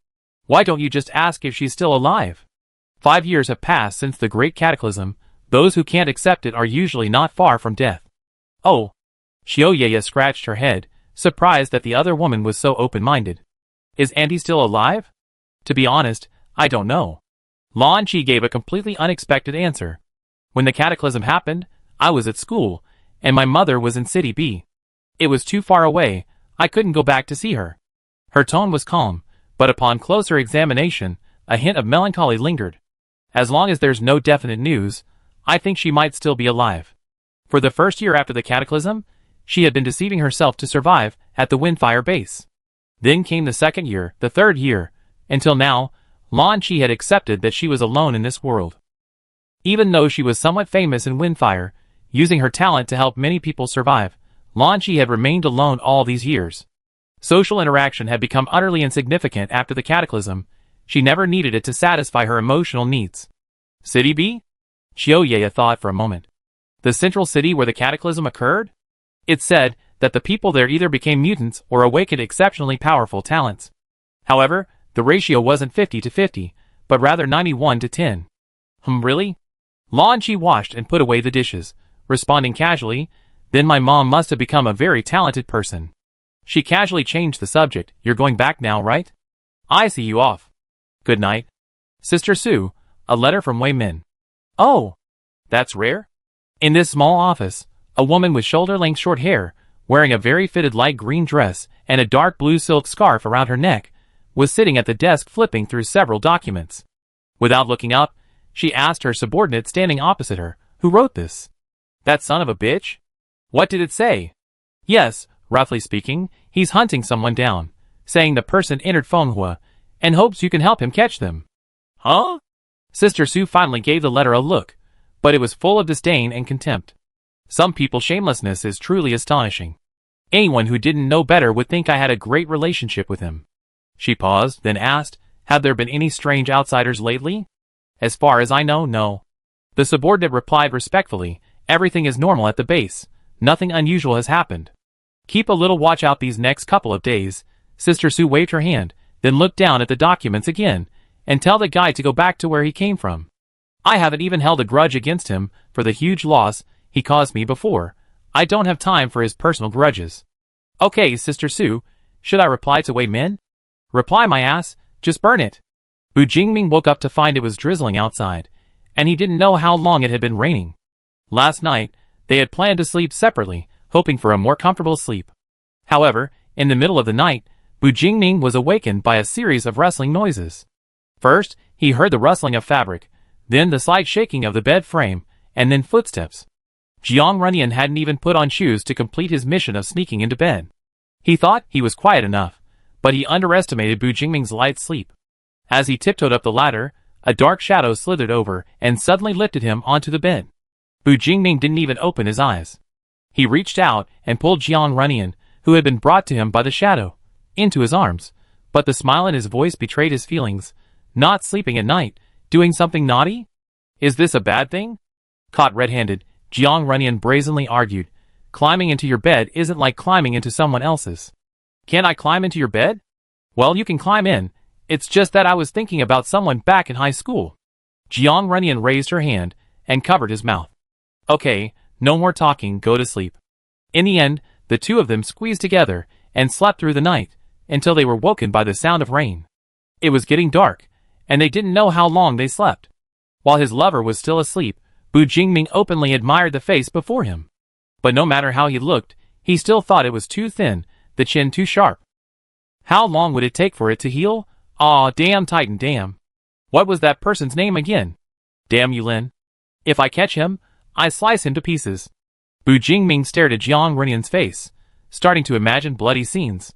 Why don't you just ask if she's still alive? 5 years have passed since the Great Cataclysm. Those who can't accept it are usually not far from death. Oh. Chioyaya scratched her head, surprised that the other woman was so open-minded. Is Auntie still alive? To be honest, I don't know. Lan Qi gave a completely unexpected answer. When the cataclysm happened, I was at school, and my mother was in City B. It was too far away, I couldn't go back to see her. Her tone was calm, but upon closer examination, a hint of melancholy lingered. As long as there's no definite news, I think she might still be alive. For the first year after the cataclysm, she had been deceiving herself to survive at the Windfire base. Then came the second year, the third year, until now, Lan Qi had accepted that she was alone in this world. Even though she was somewhat famous in Windfire, using her talent to help many people survive, Lan Qi had remained alone all these years. Social interaction had become utterly insignificant after the cataclysm. She never needed it to satisfy her emotional needs. City B? Chioyaya thought for a moment. The central city where the cataclysm occurred? It said that the people there either became mutants or awakened exceptionally powerful talents. However, the ratio wasn't 50-50, but rather 91-10. Really? Lan Qi washed and put away the dishes, responding casually, then my mom must have become a very talented person. She casually changed the subject. You're going back now, right? I see you off. Good night. Sister Sue, a letter from Wei Min. Oh, that's rare? In this small office, a woman with shoulder-length short hair, wearing a very fitted light green dress and a dark blue silk scarf around her neck, was sitting at the desk flipping through several documents. Without looking up, she asked her subordinate standing opposite her, who wrote this? That son of a bitch? What did it say? Yes, roughly speaking, he's hunting someone down, saying the person entered Fenghua, and hopes you can help him catch them. Huh? Sister Sue finally gave the letter a look, but it was full of disdain and contempt. Some people's shamelessness is truly astonishing. Anyone who didn't know better would think I had a great relationship with him. She paused, then asked, have there been any strange outsiders lately? As far as I know, no. The subordinate replied respectfully, everything is normal at the base. Nothing unusual has happened. Keep a little watch out these next couple of days. Sister Sue waved her hand, then looked down at the documents again, and tell the guy to go back to where he came from. I haven't even held a grudge against him for the huge loss he caused me before. I don't have time for his personal grudges. Okay, Sister Sue, should I reply to Wei Min? Reply my ass, just burn it. Bu Jingming woke up to find it was drizzling outside, and he didn't know how long it had been raining. Last night, they had planned to sleep separately, hoping for a more comfortable sleep. However, in the middle of the night, Bu Jingming was awakened by a series of rustling noises. First, he heard the rustling of fabric, then the slight shaking of the bed frame, and then footsteps. Jiang Runyan hadn't even put on shoes to complete his mission of sneaking into bed. He thought he was quiet enough, but he underestimated Bu Jingming's light sleep. As he tiptoed up the ladder, a dark shadow slithered over and suddenly lifted him onto the bed. Bu Jingming didn't even open his eyes. He reached out and pulled Jiang Runyan, who had been brought to him by the shadow, into his arms, but the smile in his voice betrayed his feelings. Not sleeping at night, doing something naughty? Is this a bad thing? Caught red-handed, Jiang Runyan brazenly argued. Climbing into your bed isn't like climbing into someone else's. Can't I climb into your bed? Well, you can climb in. It's just that I was thinking about someone back in high school. Jiang Runyan raised her hand and covered his mouth. Okay, no more talking, go to sleep. In the end, the two of them squeezed together and slept through the night, until they were woken by the sound of rain. It was getting dark, and they didn't know how long they slept. While his lover was still asleep, Bu Jingming openly admired the face before him. But no matter how he looked, he still thought it was too thin, the chin too sharp. How long would it take for it to heal? Aw, damn Titan, damn. What was that person's name again? Damn Yulin. If I catch him, I slice him to pieces. Bu Jingming stared at Jiang Runyan's face, starting to imagine bloody scenes.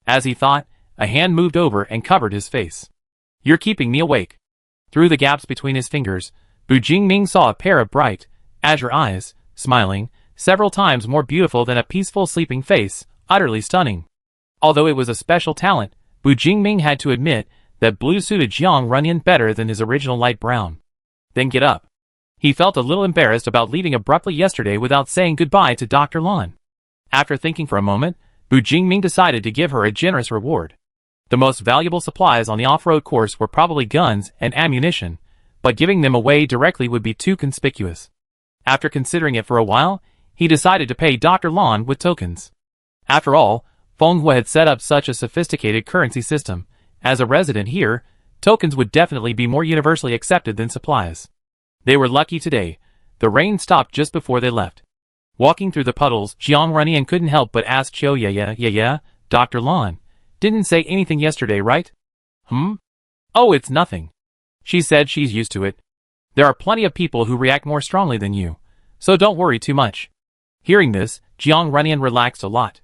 As he thought, a hand moved over and covered his face. You're keeping me awake. Through the gaps between his fingers, Bu Jingming saw a pair of bright, azure eyes, smiling, several times more beautiful than a peaceful sleeping face, utterly stunning. Although it was a special talent, Bu Jingming had to admit that blue suited Jiang Runyan better than his original light brown. Then get up. He felt a little embarrassed about leaving abruptly yesterday without saying goodbye to Dr. Lan. After thinking for a moment, Bu Jingming decided to give her a generous reward. The most valuable supplies on the off-road course were probably guns and ammunition, but giving them away directly would be too conspicuous. After considering it for a while, he decided to pay Dr. Lan with tokens. After all, Fenghua had set up such a sophisticated currency system. As a resident here, tokens would definitely be more universally accepted than supplies. They were lucky today. The rain stopped just before they left. Walking through the puddles, Jiang Runyan couldn't help but ask Chiu yeah, Dr. Lan. Didn't say anything yesterday, right? Oh, it's nothing. She said she's used to it. There are plenty of people who react more strongly than you, so don't worry too much. Hearing this, Jiang Runyan relaxed a lot.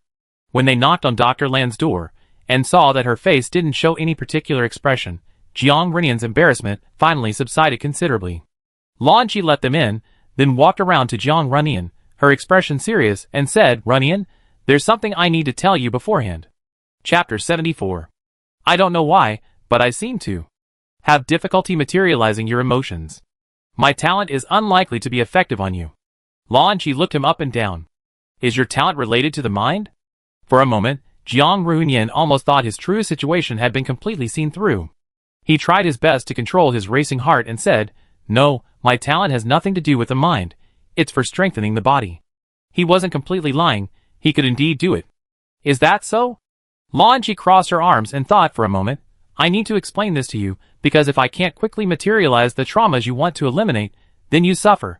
When they knocked on Dr. Lan's door, and saw that her face didn't show any particular expression, Jiang Runyan's embarrassment finally subsided considerably. Lan Qi let them in, then walked around to Jiang Runyan, her expression serious, and said, Runyan, there's something I need to tell you beforehand. Chapter 74. I don't know why, but I seem to have difficulty materializing your emotions. My talent is unlikely to be effective on you. Lan Qi looked him up and down. Is your talent related to the mind? For a moment, Jiang Runyan almost thought his true situation had been completely seen through. He tried his best to control his racing heart and said, No, my talent has nothing to do with the mind. It's for strengthening the body. He wasn't completely lying. He could indeed do it. Is that so? Lan Qi crossed her arms and thought for a moment. I need to explain this to you, because if I can't quickly materialize the traumas you want to eliminate, then you suffer.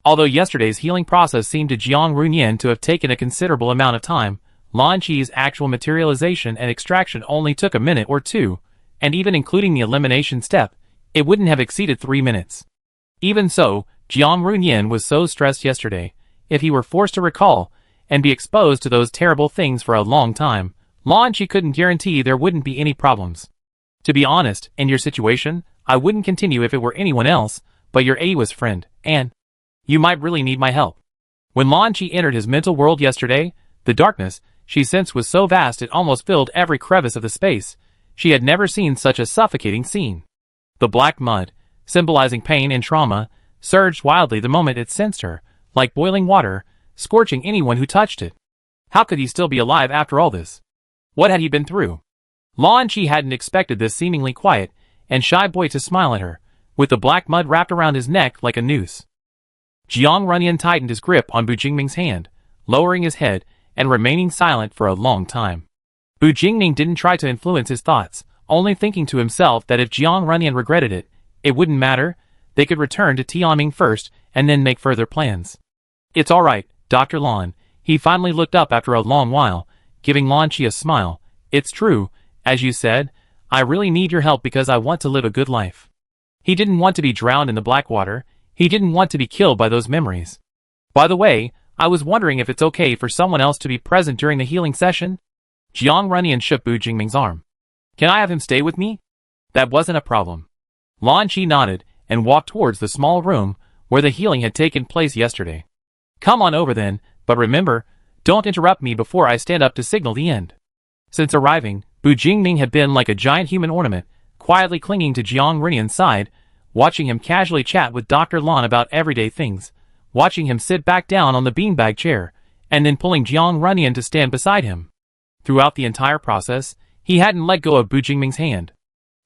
Although yesterday's healing process seemed to Jiang Runyan to have taken a considerable amount of time, Lan Qi's actual materialization and extraction only took a minute or two, and even including the elimination step, it wouldn't have exceeded 3 minutes. Even so, Jiang Runyan was so stressed yesterday. If he were forced to recall, and be exposed to those terrible things for a long time, Lan Qi couldn't guarantee there wouldn't be any problems. To be honest, in your situation, I wouldn't continue if it were anyone else, but you're Awa's friend, and you might really need my help. When Lan Qi entered his mental world yesterday, the darkness she sensed was so vast it almost filled every crevice of the space. She had never seen such a suffocating scene. The black mud, symbolizing pain and trauma, surged wildly the moment it sensed her, like boiling water, scorching anyone who touched it. How could he still be alive after all this? What had he been through? Lan Qi hadn't expected this seemingly quiet and shy boy to smile at her, with the black mud wrapped around his neck like a noose. Jiang Runyan tightened his grip on Bu Jingming's hand, lowering his head and remaining silent for a long time. Bu Jingming didn't try to influence his thoughts, only thinking to himself that if Jiang Runyan regretted it, it wouldn't matter. They could return to Tianming first and then make further plans. It's alright, Dr. Lan. He finally looked up after a long while, giving Lan Qi a smile. It's true, as you said, I really need your help because I want to live a good life. He didn't want to be drowned in the black water. He didn't want to be killed by those memories. By the way, I was wondering if it's okay for someone else to be present during the healing session? Jiang Runyan shook Bu Jingming's arm. Can I have him stay with me? That wasn't a problem. Lan Qi nodded and walked towards the small room where the healing had taken place yesterday. Come on over then, but remember, don't interrupt me before I stand up to signal the end. Since arriving, Bu Jingming had been like a giant human ornament, quietly clinging to Jiang Runyan's side, watching him casually chat with Dr. Lan about everyday things, watching him sit back down on the beanbag chair, and then pulling Jiang Runyan to stand beside him. Throughout the entire process, he hadn't let go of Bu Jingming's hand.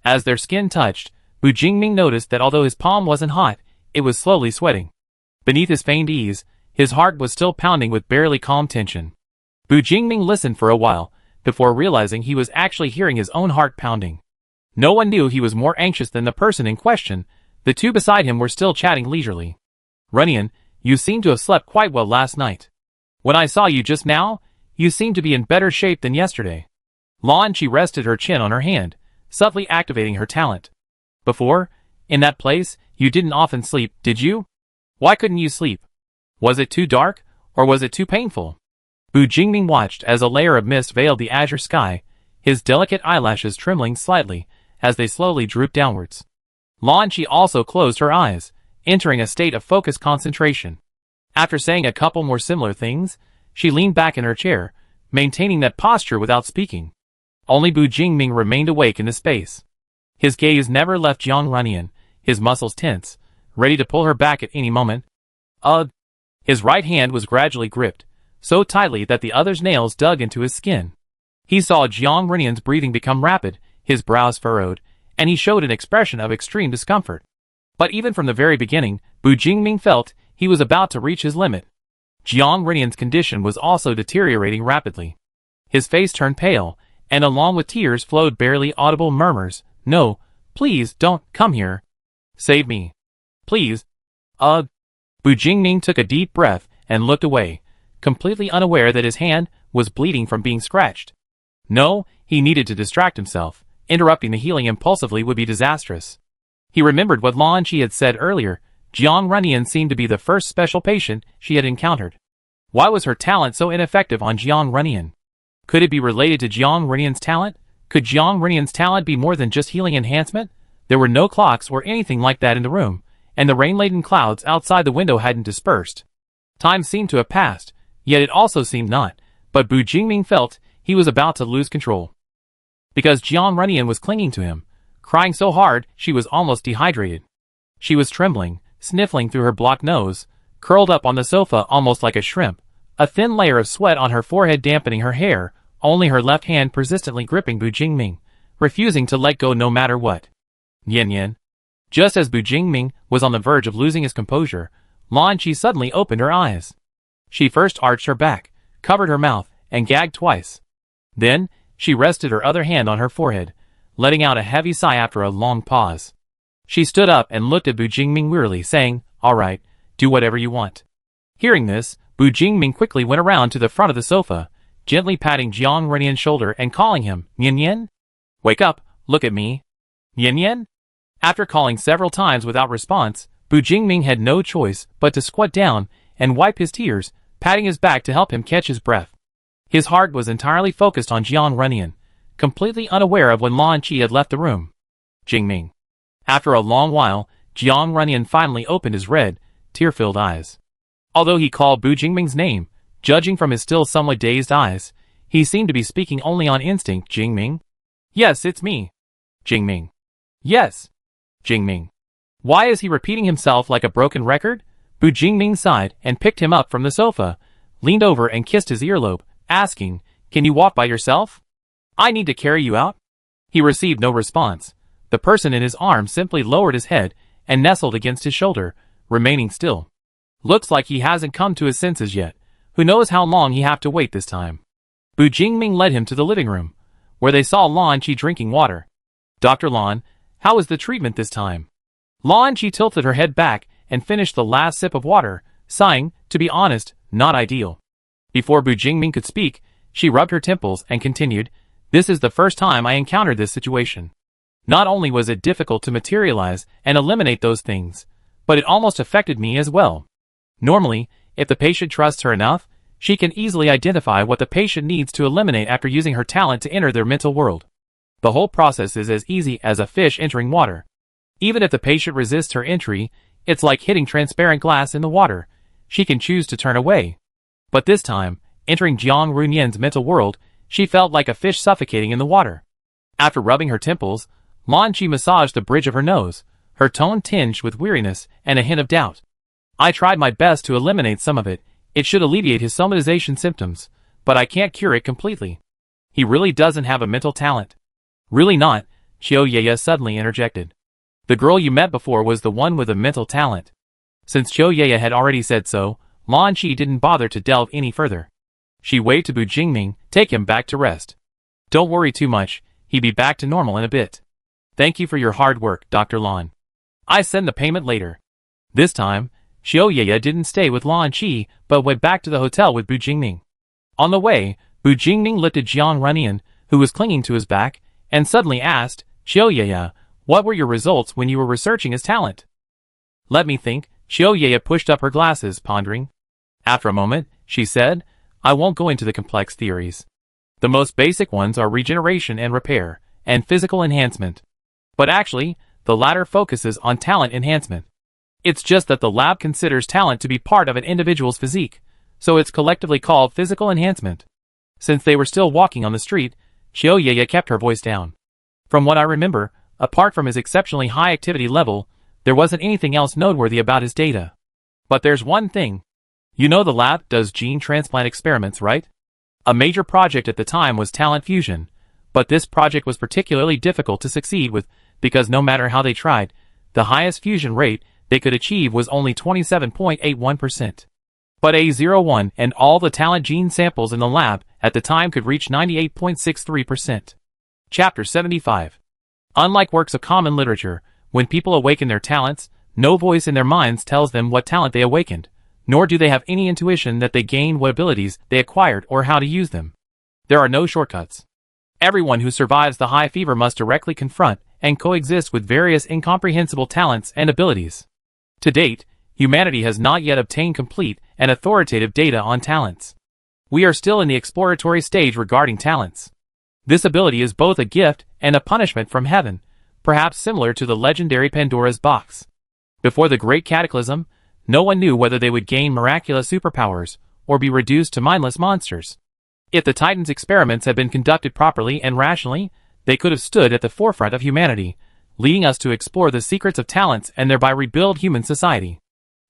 As their skin touched, Bu Jingming noticed that although his palm wasn't hot, it was slowly sweating. Beneath his feigned ease, his heart was still pounding with barely calm tension. Bu Jingming listened for a while, before realizing he was actually hearing his own heart pounding. No one knew he was more anxious than the person in question. The two beside him were still chatting leisurely. Runyan, you seem to have slept quite well last night. When I saw you just now, you seemed to be in better shape than yesterday. Lan Qi rested her chin on her hand, subtly activating her talent. Before, in that place, you didn't often sleep, did you? Why couldn't you sleep? Was it too dark, or was it too painful? Bu Jingming watched as a layer of mist veiled the azure sky, his delicate eyelashes trembling slightly as they slowly drooped downwards. Lan Qi also closed her eyes, entering a state of focused concentration. After saying a couple more similar things, she leaned back in her chair, maintaining that posture without speaking. Only Bu Jingming remained awake in the space. His gaze never left Jiang Runyan, his muscles tense, ready to pull her back at any moment. His right hand was gradually gripped, so tightly that the other's nails dug into his skin. He saw Jiang Runyan's breathing become rapid, his brows furrowed, and he showed an expression of extreme discomfort. But even from the very beginning, Bu Jingming felt he was about to reach his limit. Jiang Runyan's condition was also deteriorating rapidly. His face turned pale, and along with tears flowed barely audible murmurs. No, please don't come here. Save me. Please. Bu Jingming took a deep breath and looked away, completely unaware that his hand was bleeding from being scratched. No, he needed to distract himself. Interrupting the healing impulsively would be disastrous. He remembered what Lan Qi had said earlier. Jiang Runyan seemed to be the first special patient she had encountered. Why was her talent so ineffective on Jiang Runyan? Could it be related to Jiang Runyan's talent? Could Jiang Runyan's talent be more than just healing enhancement? There were no clocks or anything like that in the room, and the rain-laden clouds outside the window hadn't dispersed. Time seemed to have passed, yet it also seemed not, but Bu Jingming felt he was about to lose control. Because Jiang Runyan was clinging to him, crying so hard she was almost dehydrated. She was trembling, sniffling through her blocked nose, curled up on the sofa almost like a shrimp, a thin layer of sweat on her forehead dampening her hair, only her left hand persistently gripping Bu Jingming, refusing to let go no matter what. Yen. Just as Bu Jingming was on the verge of losing his composure, Lan Qi suddenly opened her eyes. She first arched her back, covered her mouth, and gagged twice. Then, she rested her other hand on her forehead, letting out a heavy sigh after a long pause. She stood up and looked at Bu Jingming wearily, saying, "All right, do whatever you want." Hearing this, Bu Jingming quickly went around to the front of the sofa, gently patting Jiang Runyan's shoulder and calling him, "Yen. Wake up, look at me. Yen." After calling several times without response, Bu Jingming had no choice but to squat down and wipe his tears, patting his back to help him catch his breath. His heart was entirely focused on Jiang Runyan, completely unaware of when Lan Qi had left the room. Jingming. After a long while, Jiang Runyan finally opened his red, tear-filled eyes. Although he called Bu Jingming's name, judging from his still somewhat dazed eyes, he seemed to be speaking only on instinct. Jingming? Yes, it's me. Jingming. Yes. Jingming. Why is he repeating himself like a broken record? Bu Jingming sighed and picked him up from the sofa, leaned over and kissed his earlobe, asking, "Can you walk by yourself? I need to carry you out?" He received no response. The person in his arms simply lowered his head and nestled against his shoulder, remaining still. Looks like he hasn't come to his senses yet. Who knows how long he have to wait this time. Bu Jingming led him to the living room, where they saw Lan Qi drinking water. Dr. Lan, how is the treatment this time? Lan Chi tilted her head back and finished the last sip of water, sighing, to be honest, not ideal. Before Bu Jingming could speak, she rubbed her temples and continued, this is the first time I encountered this situation. Not only was it difficult to materialize and eliminate those things, but it almost affected me as well. Normally, if the patient trusts her enough, she can easily identify what the patient needs to eliminate after using her talent to enter their mental world. The whole process is as easy as a fish entering water. Even if the patient resists her entry, it's like hitting transparent glass in the water. She can choose to turn away. But this time, entering Jiang Runyan's mental world, she felt like a fish suffocating in the water. After rubbing her temples, Lan Chi massaged the bridge of her nose, her tone tinged with weariness and a hint of doubt. I tried my best to eliminate some of it. It should alleviate his somatization symptoms, but I can't cure it completely. He really doesn't have a mental talent. Really not, Qiu Yeye suddenly interjected. The girl you met before was the one with a mental talent. Since Qiu Yeye had already said so, Lan Chi didn't bother to delve any further. She waved to Bu Jingming, take him back to rest. Don't worry too much, he'll be back to normal in a bit. Thank you for your hard work, Dr. Lan. I send the payment later. This time, Qiu Yeye didn't stay with Lan Chi, but went back to the hotel with Bu Jingming. On the way, Bu Jingming lifted Jiang Runyan, who was clinging to his back, and suddenly asked, Qiu Yeye, what were your results when you were researching his talent? Let me think. Qiu Yeye pushed up her glasses, pondering. After a moment, she said, I won't go into the complex theories. The most basic ones are regeneration and repair, and physical enhancement. But actually, the latter focuses on talent enhancement. It's just that the lab considers talent to be part of an individual's physique, so it's collectively called physical enhancement. Since they were still walking on the street, Qiu Yeye kept her voice down. From what I remember, apart from his exceptionally high activity level, there wasn't anything else noteworthy about his data. But there's one thing. You know the lab does gene transplant experiments, right? A major project at the time was talent fusion, but this project was particularly difficult to succeed with because no matter how they tried, the highest fusion rate they could achieve was only 27.81%. But A01 and all the talent gene samples in the lab at the time could reach 98.63%. Chapter 75. Unlike works of common literature, when people awaken their talents, no voice in their minds tells them what talent they awakened, nor do they have any intuition that they gained what abilities they acquired or how to use them. There are no shortcuts. Everyone who survives the high fever must directly confront and coexist with various incomprehensible talents and abilities. To date, humanity has not yet obtained complete and authoritative data on talents. We are still in the exploratory stage regarding talents. This ability is both a gift and a punishment from heaven, perhaps similar to the legendary Pandora's box. Before the Great Cataclysm, no one knew whether they would gain miraculous superpowers or be reduced to mindless monsters. If the Titans' experiments had been conducted properly and rationally, they could have stood at the forefront of humanity, leading us to explore the secrets of talents and thereby rebuild human society.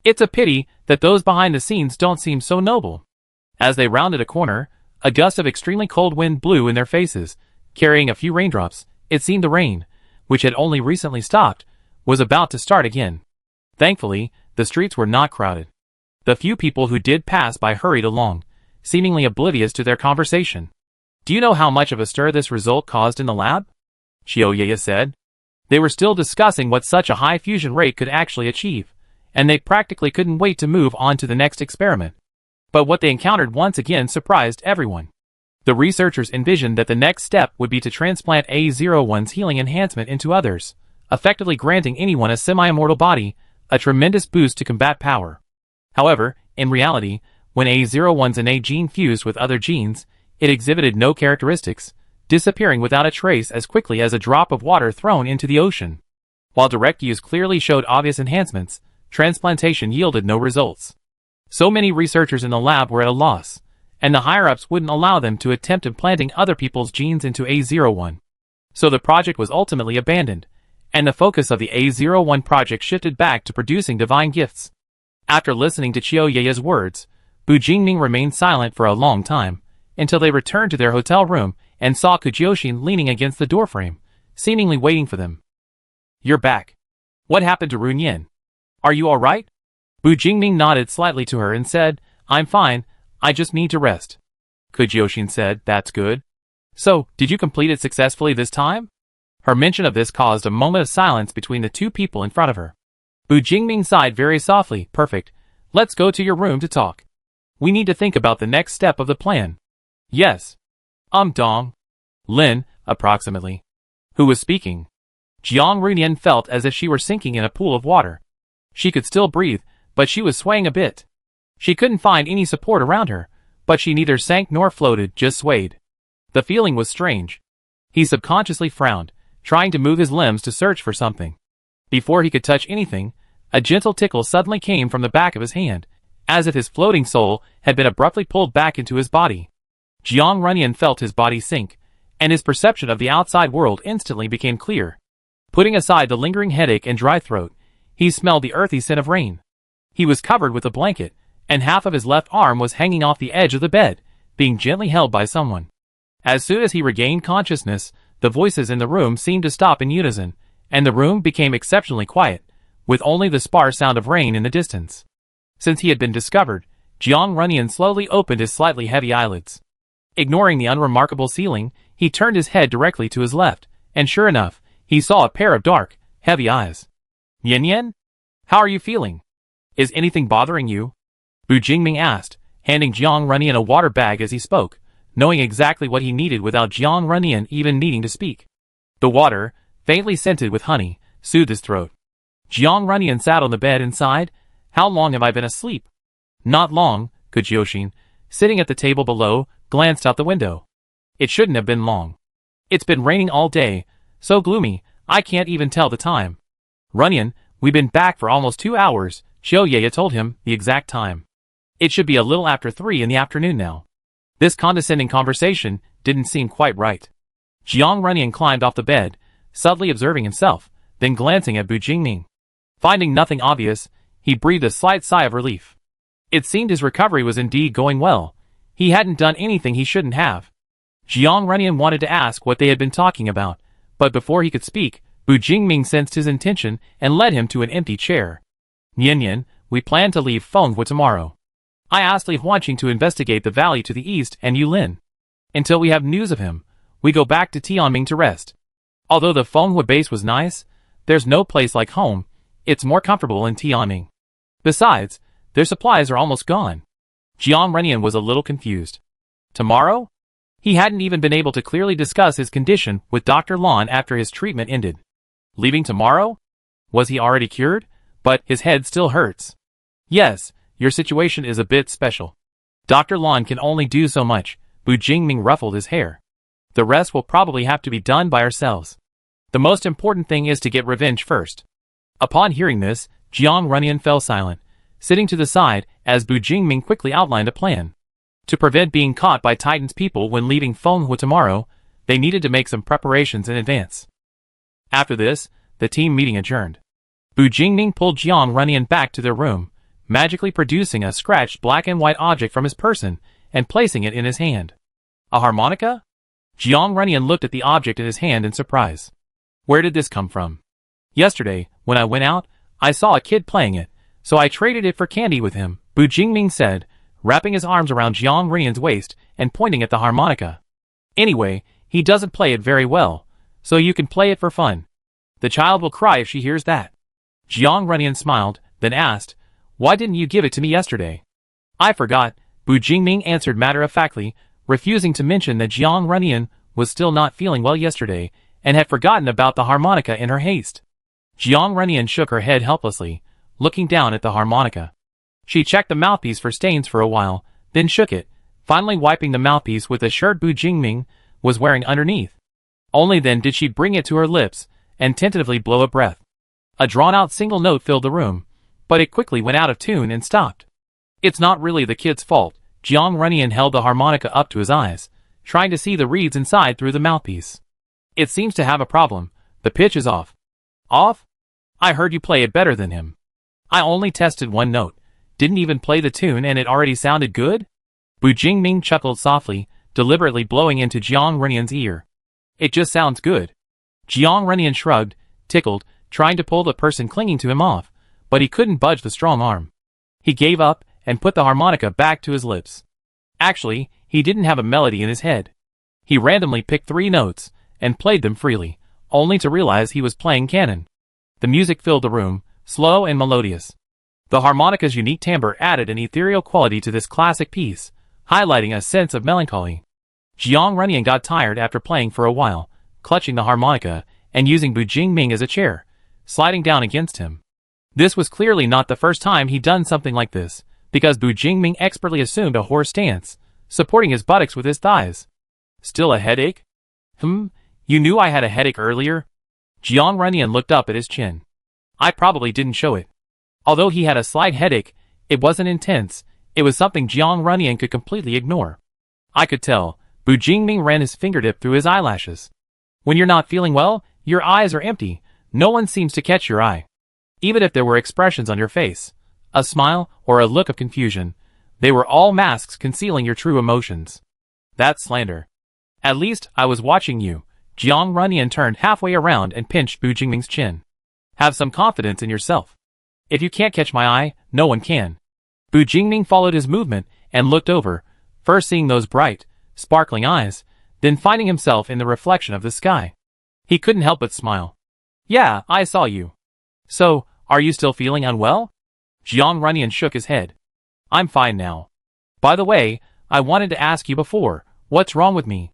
It's a pity that those behind the scenes don't seem so noble. As they rounded a corner, a gust of extremely cold wind blew in their faces, carrying a few raindrops. It seemed the rain, which had only recently stopped, was about to start again. Thankfully, the streets were not crowded. The few people who did pass by hurried along, seemingly oblivious to their conversation. Do you know how much of a stir this result caused in the lab? Qiu Yeye said. They were still discussing what such a high fusion rate could actually achieve, and they practically couldn't wait to move on to the next experiment. But what they encountered once again surprised everyone. The researchers envisioned that the next step would be to transplant A01's healing enhancement into others, effectively granting anyone a semi-immortal body, a tremendous boost to combat power. However, in reality, when A01's innate gene fused with other genes, it exhibited no characteristics, disappearing without a trace as quickly as a drop of water thrown into the ocean. While direct use clearly showed obvious enhancements, transplantation yielded no results. So many researchers in the lab were at a loss, and the higher-ups wouldn't allow them to attempt implanting other people's genes into A01. So the project was ultimately abandoned, and the focus of the A01 project shifted back to producing divine gifts. After listening to Qiu Yeye's words, Bu Jingming remained silent for a long time, until they returned to their hotel room and saw Kujioshin leaning against the doorframe, seemingly waiting for them. You're back. What happened to Runyan? Are you alright? Bu Jingming nodded slightly to her and said, I'm fine, I just need to rest. Kujioshin said, that's good. So, did you complete it successfully this time? Her mention of this caused a moment of silence between the two people in front of her. Bu Jingming sighed very softly. Perfect. Let's go to your room to talk. We need to think about the next step of the plan. Yes. Dong. Lin, approximately. Who was speaking? Jiang Runyan felt as if she were sinking in a pool of water. She could still breathe, but she was swaying a bit. She couldn't find any support around her, but she neither sank nor floated, just swayed. The feeling was strange. He subconsciously frowned, trying to move his limbs to search for something. Before he could touch anything, a gentle tickle suddenly came from the back of his hand, as if his floating soul had been abruptly pulled back into his body. Jiang Runyan felt his body sink, and his perception of the outside world instantly became clear. Putting aside the lingering headache and dry throat, he smelled the earthy scent of rain. He was covered with a blanket, and half of his left arm was hanging off the edge of the bed, being gently held by someone. As soon as he regained consciousness, the voices in the room seemed to stop in unison, and the room became exceptionally quiet, with only the sparse sound of rain in the distance. Since he had been discovered, Jiang Runyan slowly opened his slightly heavy eyelids. Ignoring the unremarkable ceiling, he turned his head directly to his left, and sure enough, he saw a pair of dark, heavy eyes. Yen Yen? How are you feeling? Is anything bothering you? Bu Jingming asked, handing Jiang Runyan a water bag as he spoke, knowing exactly what he needed without Jiang Runyan even needing to speak. The water, faintly scented with honey, soothed his throat. Jiang Runyan sat on the bed and sighed. How long have I been asleep? Not long, Kujyoshin, sitting at the table below, glanced out the window. It shouldn't have been long. It's been raining all day, so gloomy, I can't even tell the time. Runyan, we've been back for almost 2 hours, Xiao Yeye told him the exact time. It should be a little after 3 in the afternoon now. This condescending conversation didn't seem quite right. Jiang Runyan climbed off the bed, subtly observing himself, then glancing at Bu Jingming. Finding nothing obvious, he breathed a slight sigh of relief. It seemed his recovery was indeed going well. He hadn't done anything he shouldn't have. Jiang Runyan wanted to ask what they had been talking about, but before he could speak, Bu Jingming sensed his intention and led him to an empty chair. Yen Yen, we plan to leave Fenghua tomorrow. I asked Li Huanqing to investigate the valley to the east and Yulin. Until we have news of him, we go back to Tianming to rest. Although the Fenghua base was nice, there's no place like home. It's more comfortable in Tianming. Besides, their supplies are almost gone. Jiang Runyan was a little confused. Tomorrow? He hadn't even been able to clearly discuss his condition with Dr. Lan after his treatment ended. Leaving tomorrow? Was he already cured? But his head still hurts. Yes, your situation is a bit special. Dr. Lan can only do so much. Bu Jingming ruffled his hair. The rest will probably have to be done by ourselves. The most important thing is to get revenge first. Upon hearing this, Jiang Runyan fell silent, sitting to the side as Bu Jingming quickly outlined a plan. To prevent being caught by Titan's people when leaving Fenghua tomorrow, they needed to make some preparations in advance. After this, the team meeting adjourned. Bu Jingming pulled Jiang Runyan back to their room, magically producing a scratched black and white object from his person and placing it in his hand. A harmonica? Jiang Runyan looked at the object in his hand in surprise. Where did this come from? Yesterday, when I went out, I saw a kid playing it, so I traded it for candy with him, Bu Jingming said, wrapping his arms around Jiang Runyan's waist and pointing at the harmonica. Anyway, he doesn't play it very well, so you can play it for fun. The child will cry if she hears that. Jiang Runyan smiled, then asked, why didn't you give it to me yesterday? I forgot, Bu Jingming answered matter-of-factly, refusing to mention that Jiang Runyan was still not feeling well yesterday and had forgotten about the harmonica in her haste. Jiang Runyan shook her head helplessly, looking down at the harmonica. She checked the mouthpiece for stains for a while, then shook it, finally wiping the mouthpiece with the shirt Bu Jingming was wearing underneath. Only then did she bring it to her lips and tentatively blow a breath. A drawn-out single note filled the room, but it quickly went out of tune and stopped. It's not really the kid's fault. Jiang Runyan held the harmonica up to his eyes, trying to see the reeds inside through the mouthpiece. It seems to have a problem. The pitch is off. Off? I heard you play it better than him. I only tested one note. Didn't even play the tune and it already sounded good? Bu Jingming chuckled softly, deliberately blowing into Jiang Runyan's ear. It just sounds good. Jiang Runyan shrugged, tickled, trying to pull the person clinging to him off, but he couldn't budge the strong arm. He gave up and put the harmonica back to his lips. Actually, he didn't have a melody in his head. He randomly picked 3 notes and played them freely, only to realize he was playing canon. The music filled the room, slow and melodious. The harmonica's unique timbre added an ethereal quality to this classic piece, highlighting a sense of melancholy. Jiang Runyan got tired after playing for a while, clutching the harmonica and using Bu Jingming as a chair, sliding down against him. This was clearly not the first time he'd done something like this, because Bu Jingming expertly assumed a horse stance, supporting his buttocks with his thighs. Still a headache? You knew I had a headache earlier? Jiang Runyan looked up at his chin. I probably didn't show it. Although he had a slight headache, it wasn't intense. It was something Jiang Runyan could completely ignore. I could tell. Bu Jingming ran his fingertip through his eyelashes. When you're not feeling well, your eyes are empty. No one seems to catch your eye. Even if there were expressions on your face, a smile or a look of confusion, they were all masks concealing your true emotions. That's slander. At least I was watching you. Jiang Runyan turned halfway around and pinched Bu Jingming's chin. Have some confidence in yourself. If you can't catch my eye, no one can. Bu Jingming followed his movement and looked over, first seeing those bright, sparkling eyes, then finding himself in the reflection of the sky. He couldn't help but smile. Yeah, I saw you. So, are you still feeling unwell? Jiang Runyan shook his head. I'm fine now. By the way, I wanted to ask you before, what's wrong with me?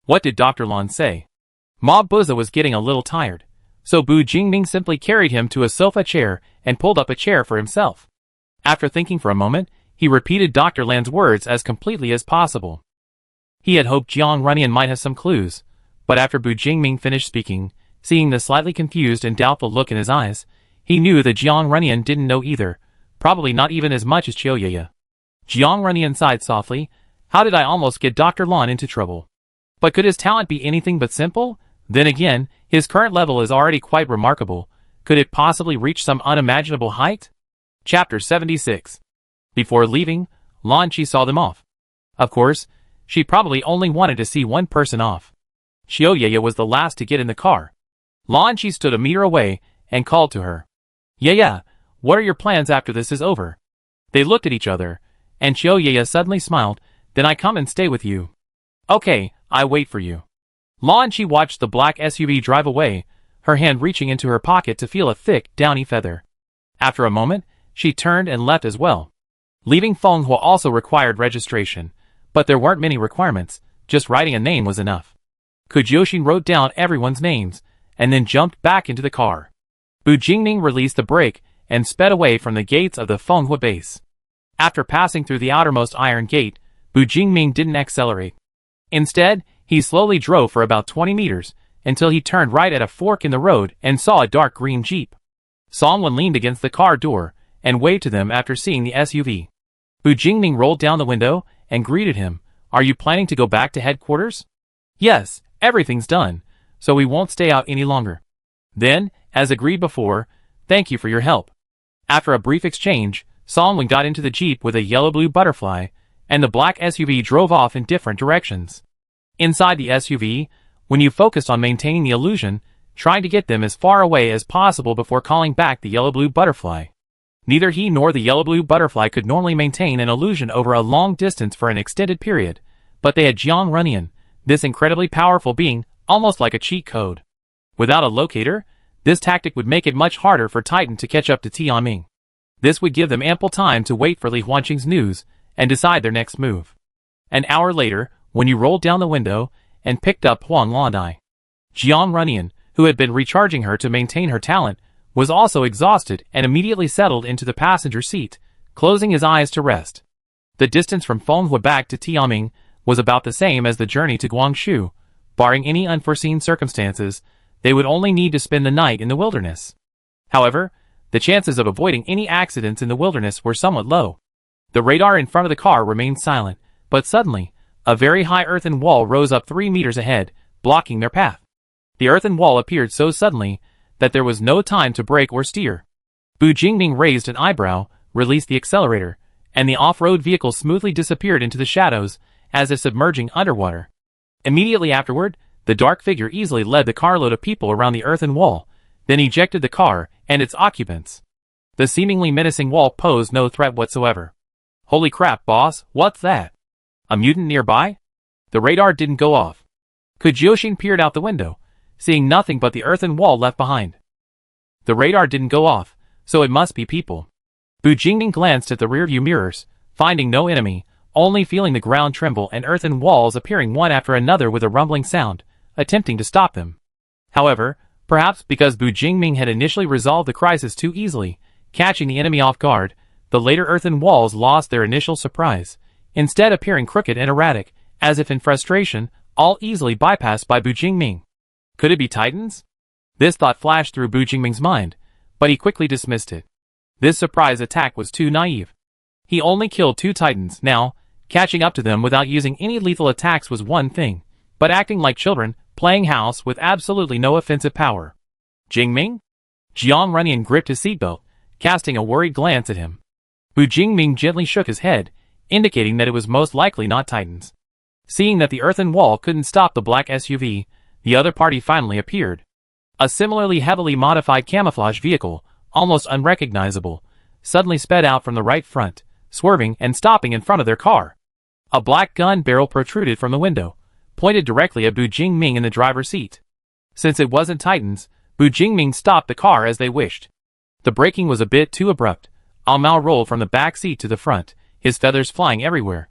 What did Dr. Lan say? Ma Buza was getting a little tired, so Bu Jingming simply carried him to a sofa chair and pulled up a chair for himself. After thinking for a moment, he repeated Dr. Lan's words as completely as possible. He had hoped Jiang Runyan might have some clues, but after Bu Jingming finished speaking, seeing the slightly confused and doubtful look in his eyes, he knew that Jiang Runyan didn't know either, probably not even as much as Chiyoye. Jiang Runyan sighed softly. How did I almost get Dr. Lan into trouble? But could his talent be anything but simple? Then again, his current level is already quite remarkable. Could it possibly reach some unimaginable height? Chapter 76. Before leaving, Lan Qi saw them off. Of course, she probably only wanted to see one person off. Chiyoye was the last to get in the car. Lan Qi stood a meter away and called to her. Yeah, what are your plans after this is over? They looked at each other, and Chiyoye suddenly smiled. Then I come and stay with you. Okay, I wait for you. Lan Qi watched the black SUV drive away, her hand reaching into her pocket to feel a thick, downy feather. After a moment, she turned and left as well. Leaving Fenghua also required registration, but there weren't many requirements, just writing a name was enough. Kujoshin wrote down everyone's names, and then jumped back into the car. Bu Jingming released the brake and sped away from the gates of the Fenghua base. After passing through the outermost iron gate, Bu Jingming didn't accelerate. Instead, he slowly drove for about 20 meters, until he turned right at a fork in the road and saw a dark green Jeep. Songwen leaned against the car door and waved to them after seeing the SUV. Bu Jingming rolled down the window and greeted him. Are you planning to go back to headquarters? Yes, everything's done, so we won't stay out any longer. Then, as agreed before, thank you for your help. After a brief exchange, Songwen got into the Jeep with a yellow-blue butterfly, and the black SUV drove off in different directions. Inside the SUV, when you focused on maintaining the illusion, trying to get them as far away as possible before calling back the yellow-blue butterfly. Neither he nor the yellow-blue butterfly could normally maintain an illusion over a long distance for an extended period, but they had Jiang Runyan, this incredibly powerful being, almost like a cheat code. Without a locator, this tactic would make it much harder for Titan to catch up to Tianming. This would give them ample time to wait for Li Huanqing's news and decide their next move. An hour later, when you rolled down the window and picked up Huang Landai, Jiang Runyan, who had been recharging her to maintain her talent, was also exhausted and immediately settled into the passenger seat, closing his eyes to rest. The distance from Fenghua back to Tianming was about the same as the journey to Guangzhou. Barring any unforeseen circumstances, they would only need to spend the night in the wilderness. However, the chances of avoiding any accidents in the wilderness were somewhat low. The radar in front of the car remained silent, but suddenly, a very high earthen wall rose up 3 meters ahead, blocking their path. The earthen wall appeared so suddenly that there was no time to brake or steer. Bu Jingming raised an eyebrow, released the accelerator, and the off-road vehicle smoothly disappeared into the shadows, as if submerging underwater. Immediately afterward, the dark figure easily led the carload of people around the earthen wall, then ejected the car and its occupants. The seemingly menacing wall posed no threat whatsoever. Holy crap, boss, what's that? A mutant nearby? The radar didn't go off. Kujoshin peered out the window, seeing nothing but the earthen wall left behind. The radar didn't go off, so it must be people. Bu Jingming glanced at the rearview mirrors, finding no enemy, only feeling the ground tremble and earthen walls appearing one after another with a rumbling sound, attempting to stop them. However, perhaps because Bu Jingming had initially resolved the crisis too easily, catching the enemy off guard, the later earthen walls lost their initial surprise, instead appearing crooked and erratic, as if in frustration, all easily bypassed by Bu Jingming. Could it be Titans? This thought flashed through Bu Jingming's mind, but he quickly dismissed it. This surprise attack was too naive. He only killed 2 Titans. Now, catching up to them without using any lethal attacks was one thing, but acting like children, playing house with absolutely no offensive power. Jingming? Jiang Runyan gripped his seatbelt, casting a worried glance at him. Bu Jingming gently shook his head, indicating that it was most likely not Titans. Seeing that the earthen wall couldn't stop the black SUV, the other party finally appeared. A similarly heavily modified camouflage vehicle, almost unrecognizable, suddenly sped out from the right front, swerving and stopping in front of their car. A black gun barrel protruded from the window, pointed directly at Bu Jingming in the driver's seat. Since it wasn't Titans, Bu Jingming stopped the car as they wished. The braking was a bit too abrupt. Mao rolled from the back seat to the front, his feathers flying everywhere.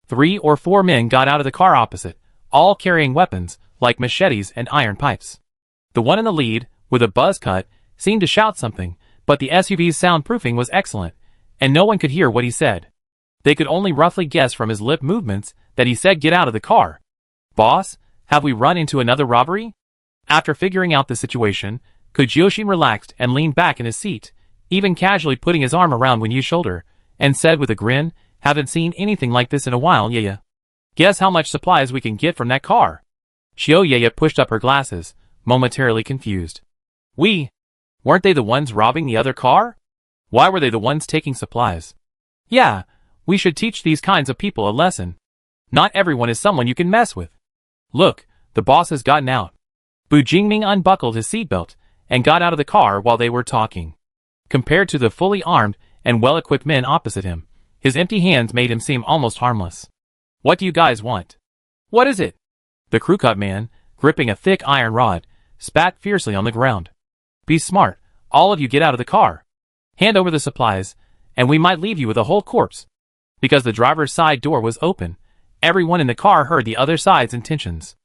3 or 4 men got out of the car opposite, all carrying weapons, like machetes and iron pipes. The one in the lead, with a buzz cut, seemed to shout something, but the SUV's soundproofing was excellent, and no one could hear what he said. They could only roughly guess from his lip movements that he said get out of the car. Boss, have we run into another robbery? After figuring out the situation, Kujyoshin relaxed and leaned back in his seat, even casually putting his arm around Wenyu's shoulder, and said with a grin, haven't seen anything like this in a while, yeah. Guess how much supplies we can get from that car? Xiao Yaya pushed up her glasses, momentarily confused. Weren't they the ones robbing the other car? Why were they the ones taking supplies? Yeah, we should teach these kinds of people a lesson. Not everyone is someone you can mess with. Look, the boss has gotten out. Bu Jingming unbuckled his seatbelt and got out of the car while they were talking. Compared to the fully armed and well-equipped men opposite him, his empty hands made him seem almost harmless. What do you guys want? What is it? The crewcut man, gripping a thick iron rod, spat fiercely on the ground. Be smart, all of you get out of the car. Hand over the supplies, and we might leave you with a whole corpse. Because the driver's side door was open, everyone in the car heard the other side's intentions.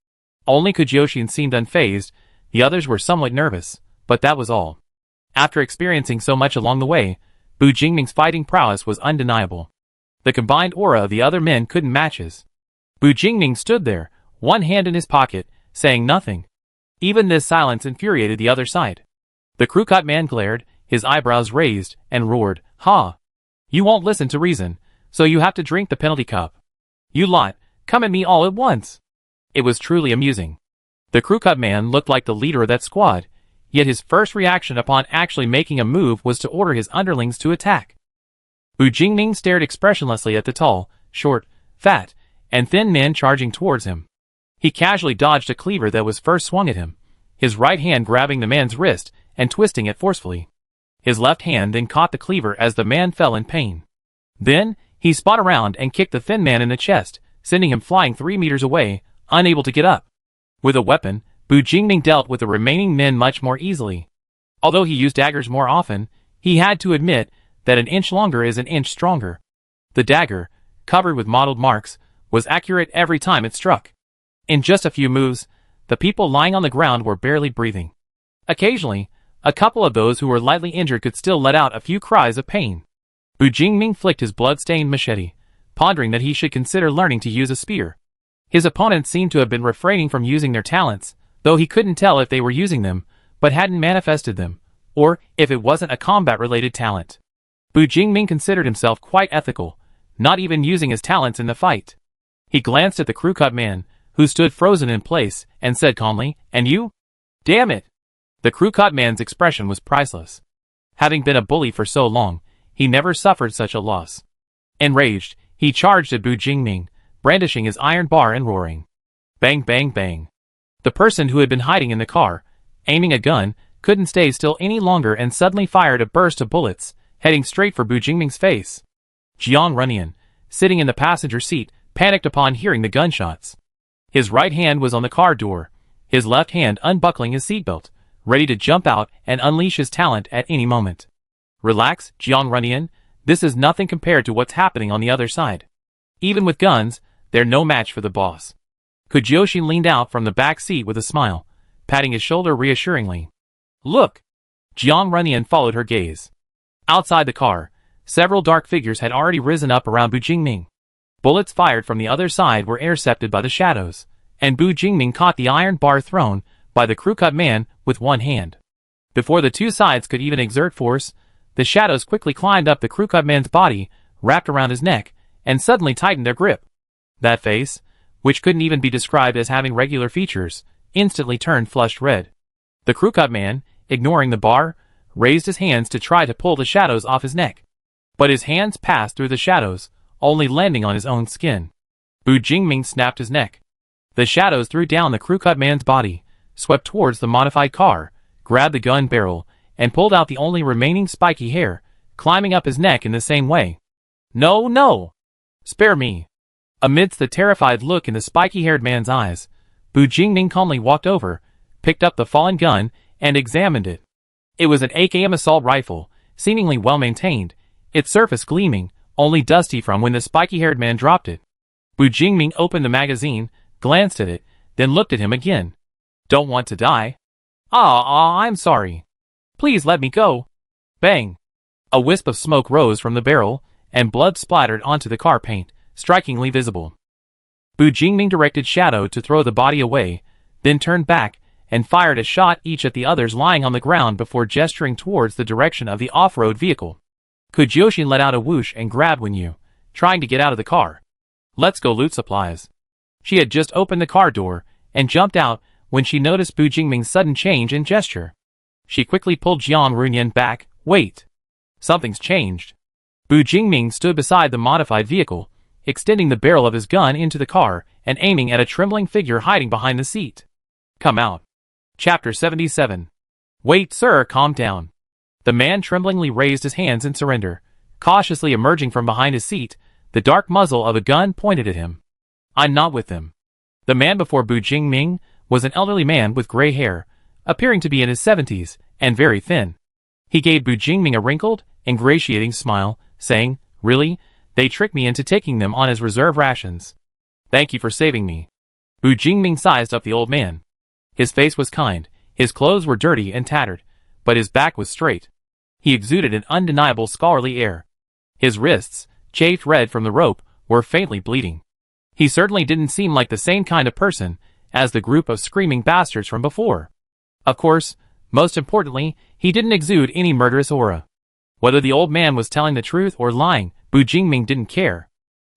Only Kujyoshin seemed unfazed, the others were somewhat nervous, but that was all. After experiencing so much along the way, Bu Jingming's fighting prowess was undeniable. The combined aura of the other men couldn't match his. Bu Jingming stood there, one hand in his pocket, saying nothing. Even this silence infuriated the other side. The crewcut man glared, his eyebrows raised, and roared, "Ha! You won't listen to reason, so you have to drink the penalty cup. You lot, come at me all at once." It was truly amusing. The crewcut man looked like the leader of that squad, yet his first reaction upon actually making a move was to order his underlings to attack. Bu Jingming stared expressionlessly at the tall, short, fat, and thin men charging towards him. He casually dodged a cleaver that was first swung at him, his right hand grabbing the man's wrist and twisting it forcefully. His left hand then caught the cleaver as the man fell in pain. Then, he spun around and kicked the thin man in the chest, sending him flying 3 meters away, unable to get up. With a weapon, Bu Jingming dealt with the remaining men much more easily. Although he used daggers more often, he had to admit that an inch longer is an inch stronger. The dagger, covered with mottled marks, was accurate every time it struck. In just a few moves, the people lying on the ground were barely breathing. Occasionally, a couple of those who were lightly injured could still let out a few cries of pain. Bu Jingming flicked his blood-stained machete, pondering that he should consider learning to use a spear. His opponents seemed to have been refraining from using their talents, though he couldn't tell if they were using them, but hadn't manifested them, or if it wasn't a combat-related talent. Bu Jingming considered himself quite ethical, not even using his talents in the fight. He glanced at the crewcut man, who stood frozen in place, and said calmly, "And you? Damn it!" The crewcut man's expression was priceless. Having been a bully for so long, he never suffered such a loss. Enraged, he charged at Bu Jingming, brandishing his iron bar and roaring. Bang bang bang. The person who had been hiding in the car, aiming a gun, couldn't stay still any longer and suddenly fired a burst of bullets, heading straight for Bu Jingming's face. Jiang Runyan, sitting in the passenger seat, panicked upon hearing the gunshots. His right hand was on the car door, his left hand unbuckling his seatbelt, ready to jump out and unleash his talent at any moment. Relax, Jiang Runyan, this is nothing compared to what's happening on the other side. Even with guns, they're no match for the boss. Kujyoshi leaned out from the back seat with a smile, patting his shoulder reassuringly. Look! Jiang Runyan followed her gaze. Outside the car, several dark figures had already risen up around Bu Jingming. Bullets fired from the other side were intercepted by the shadows, and Bu Jingming caught the iron bar thrown by the crew-cut man with one hand. Before the two sides could even exert force, the shadows quickly climbed up the crew-cut man's body, wrapped around his neck, and suddenly tightened their grip. That face, which couldn't even be described as having regular features, instantly turned flushed red. The crew-cut man, ignoring the bar, raised his hands to try to pull the shadows off his neck. But his hands passed through the shadows, only landing on his own skin. Bu Jingming snapped his neck. The shadows threw down the crew-cut man's body, swept towards the modified car, grabbed the gun barrel, and pulled out the only remaining spiky hair, climbing up his neck in the same way. No, no! Spare me! Amidst the terrified look in the spiky-haired man's eyes, Bu Jingming calmly walked over, picked up the fallen gun, and examined it. It was an AKM assault rifle, seemingly well-maintained, its surface gleaming, only dusty from when the spiky-haired man dropped it. Bu Jingming opened the magazine, glanced at it, then looked at him again. Don't want to die? I'm sorry. Please let me go. Bang! A wisp of smoke rose from the barrel, and blood splattered onto the car paint, strikingly visible. Bu Jingming directed Shadow to throw the body away, then turned back, and fired a shot each at the others lying on the ground before gesturing towards the direction of the off-road vehicle. Kujyoshi let out a whoosh and grabbed Wenyu, trying to get out of the car. Let's go loot supplies. She had just opened the car door, and jumped out when she noticed Bu Jingming's sudden change in gesture. She quickly pulled Jiang Runyan back. Wait! Something's changed. Bu Jingming stood beside the modified vehicle, extending the barrel of his gun into the car and aiming at a trembling figure hiding behind the seat. Come out. Chapter 77. Wait, sir, calm down. The man tremblingly raised his hands in surrender, cautiously emerging from behind his seat, the dark muzzle of a gun pointed at him. I'm not with them. The man before Bu Jingming was an elderly man with gray hair, appearing to be in his 70s, and very thin. He gave Bu Jingming a wrinkled, ingratiating smile, saying, Really? They tricked me into taking them on as reserve rations. Thank you for saving me. Bu Jingming sized up the old man. His face was kind, his clothes were dirty and tattered, but his back was straight. He exuded an undeniable scholarly air. His wrists, chafed red from the rope, were faintly bleeding. He certainly didn't seem like the same kind of person as the group of screaming bastards from before. Of course, most importantly, he didn't exude any murderous aura. Whether the old man was telling the truth or lying, Bu Jingming didn't care.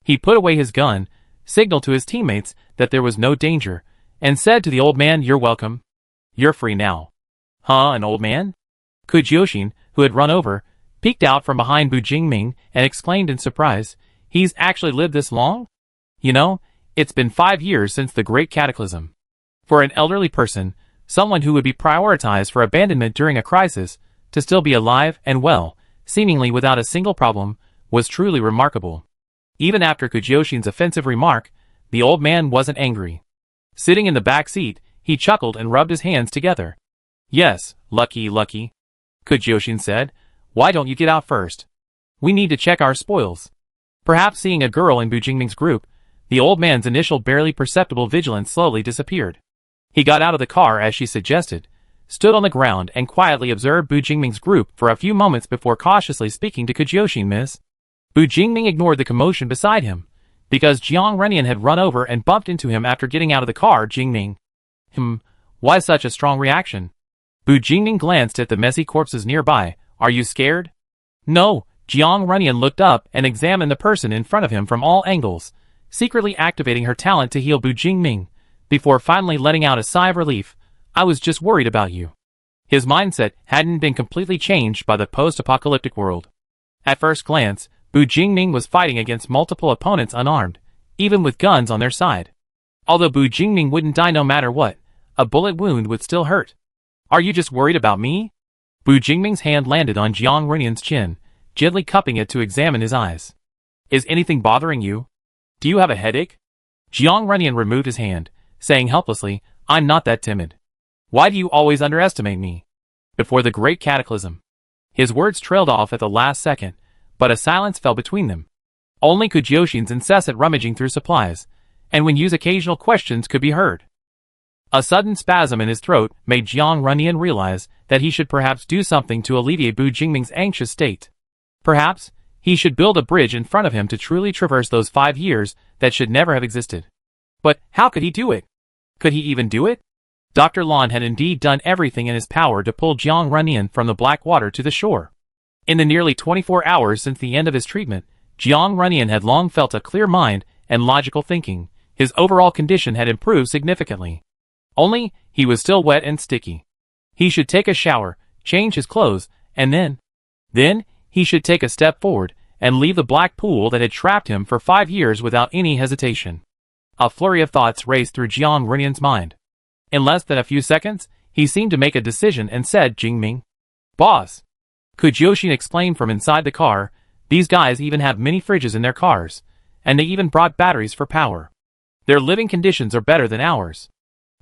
He put away his gun, signaled to his teammates that there was no danger, and said to the old man, You're welcome. You're free now. Huh, an old man? Kujyoshi, who had run over, peeked out from behind Bu Jingming and exclaimed in surprise, He's actually lived this long? You know, it's been 5 years since the Great Cataclysm. For an elderly person, someone who would be prioritized for abandonment during a crisis, to still be alive and well, seemingly without a single problem, was truly remarkable. Even after Kujyoshin's offensive remark, the old man wasn't angry. Sitting in the back seat, he chuckled and rubbed his hands together. Yes, lucky, lucky. Kujyoshin said, Why don't you get out first? We need to check our spoils. Perhaps seeing a girl in Bu Jingming's group, the old man's initial barely perceptible vigilance slowly disappeared. He got out of the car as she suggested, stood on the ground and quietly observed Bu Jingming's group for a few moments before cautiously speaking to Kujyoshin. Miss. Bu Jingming ignored the commotion beside him, because Jiang Runyan had run over and bumped into him after getting out of the car. Jingming. Why such a strong reaction? Bu Jingming glanced at the messy corpses nearby. Are you scared? No. Jiang Runyan looked up and examined the person in front of him from all angles, secretly activating her talent to heal Bu Jingming, before finally letting out a sigh of relief. I was just worried about you. His mindset hadn't been completely changed by the post-apocalyptic world. At first glance, Bu Jingming was fighting against multiple opponents unarmed, even with guns on their side. Although Bu Jingming wouldn't die no matter what, a bullet wound would still hurt. Are you just worried about me? Bu Jingming's hand landed on Jiang Runyan's chin, gently cupping it to examine his eyes. Is anything bothering you? Do you have a headache? Jiang Runyan removed his hand, saying helplessly, I'm not that timid. Why do you always underestimate me? Before the great cataclysm. His words trailed off at the last second, but a silence fell between them. Only Kujyoshin's incessant rummaging through supplies, and when Yu's occasional questions could be heard. A sudden spasm in his throat made Jiang Runyan realize that he should perhaps do something to alleviate Bu Jingming's anxious state. Perhaps he should build a bridge in front of him to truly traverse those 5 years that should never have existed. But how could he do it? Could he even do it? Dr. Lan had indeed done everything in his power to pull Jiang Runyan from the black water to the shore. In the nearly 24 hours since the end of his treatment, Jiang Runyan had long felt a clear mind and logical thinking. His overall condition had improved significantly. Only, he was still wet and sticky. He should take a shower, change his clothes, and then he should take a step forward and leave the black pool that had trapped him for 5 years without any hesitation. A flurry of thoughts raced through Jiang Runyan's mind. In less than a few seconds, he seemed to make a decision and said, "Jingming. Boss." Kujyoshin explained from inside the car, "These guys even have mini fridges in their cars, and they even brought batteries for power. Their living conditions are better than ours."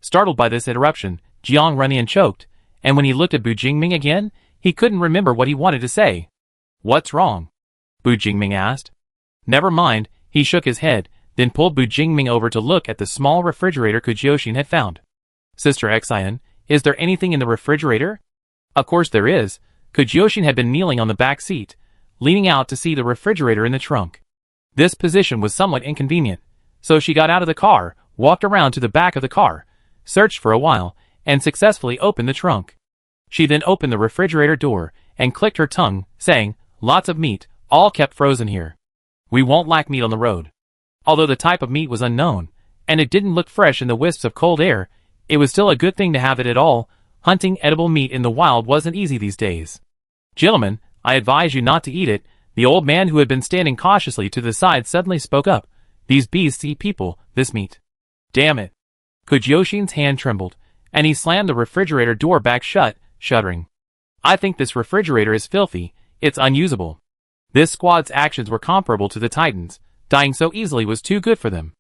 Startled by this interruption, Jiang Runyan choked, and when he looked at Bu Jingming again, he couldn't remember what he wanted to say. "What's wrong?" Bu Jingming asked. "Never mind," he shook his head, then pulled Bu Jingming over to look at the small refrigerator Kujyoshin had found. "Sister Xian, is there anything in the refrigerator?" Of course there is. Kujyoshin had been kneeling on the back seat, leaning out to see the refrigerator in the trunk. This position was somewhat inconvenient, so she got out of the car, walked around to the back of the car, searched for a while, and successfully opened the trunk. She then opened the refrigerator door and clicked her tongue, saying, "Lots of meat, all kept frozen here. We won't lack meat on the road." Although the type of meat was unknown, and it didn't look fresh in the wisps of cold air, it was still a good thing to have it at all. Hunting edible meat in the wild wasn't easy these days. "Gentlemen, I advise you not to eat it," the old man who had been standing cautiously to the side suddenly spoke up. "These beasts eat people, this meat." "Damn it." Kujyoshin's hand trembled, and he slammed the refrigerator door back shut, shuddering. "I think this refrigerator is filthy, it's unusable." This squad's actions were comparable to the Titans. Dying so easily was too good for them.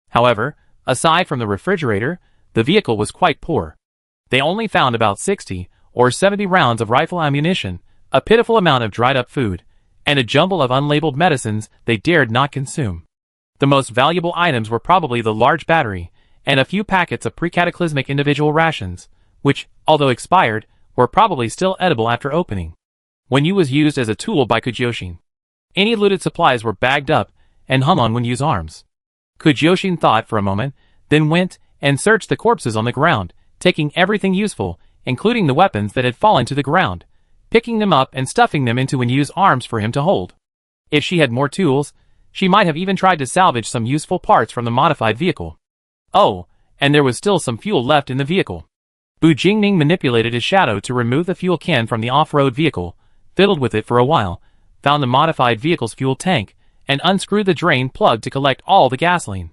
However, aside from the refrigerator, the vehicle was quite poor. They only found about 60 or 70 rounds of rifle ammunition, a pitiful amount of dried-up food, and a jumble of unlabeled medicines they dared not consume. The most valuable items were probably the large battery, and a few packets of pre-cataclysmic individual rations, which, although expired, were probably still edible after opening. When Yu was used as a tool by Kujyoshin. Any looted supplies were bagged up and hung on Yu's arms. Kujyoshin thought for a moment, then went and searched the corpses on the ground, taking everything useful, including the weapons that had fallen to the ground, picking them up and stuffing them into Yu's arms for him to hold. If she had more tools, she might have even tried to salvage some useful parts from the modified vehicle. Oh, and there was still some fuel left in the vehicle. Bu Jingming manipulated his shadow to remove the fuel can from the off-road vehicle, fiddled with it for a while, found the modified vehicle's fuel tank, and unscrewed the drain plug to collect all the gasoline.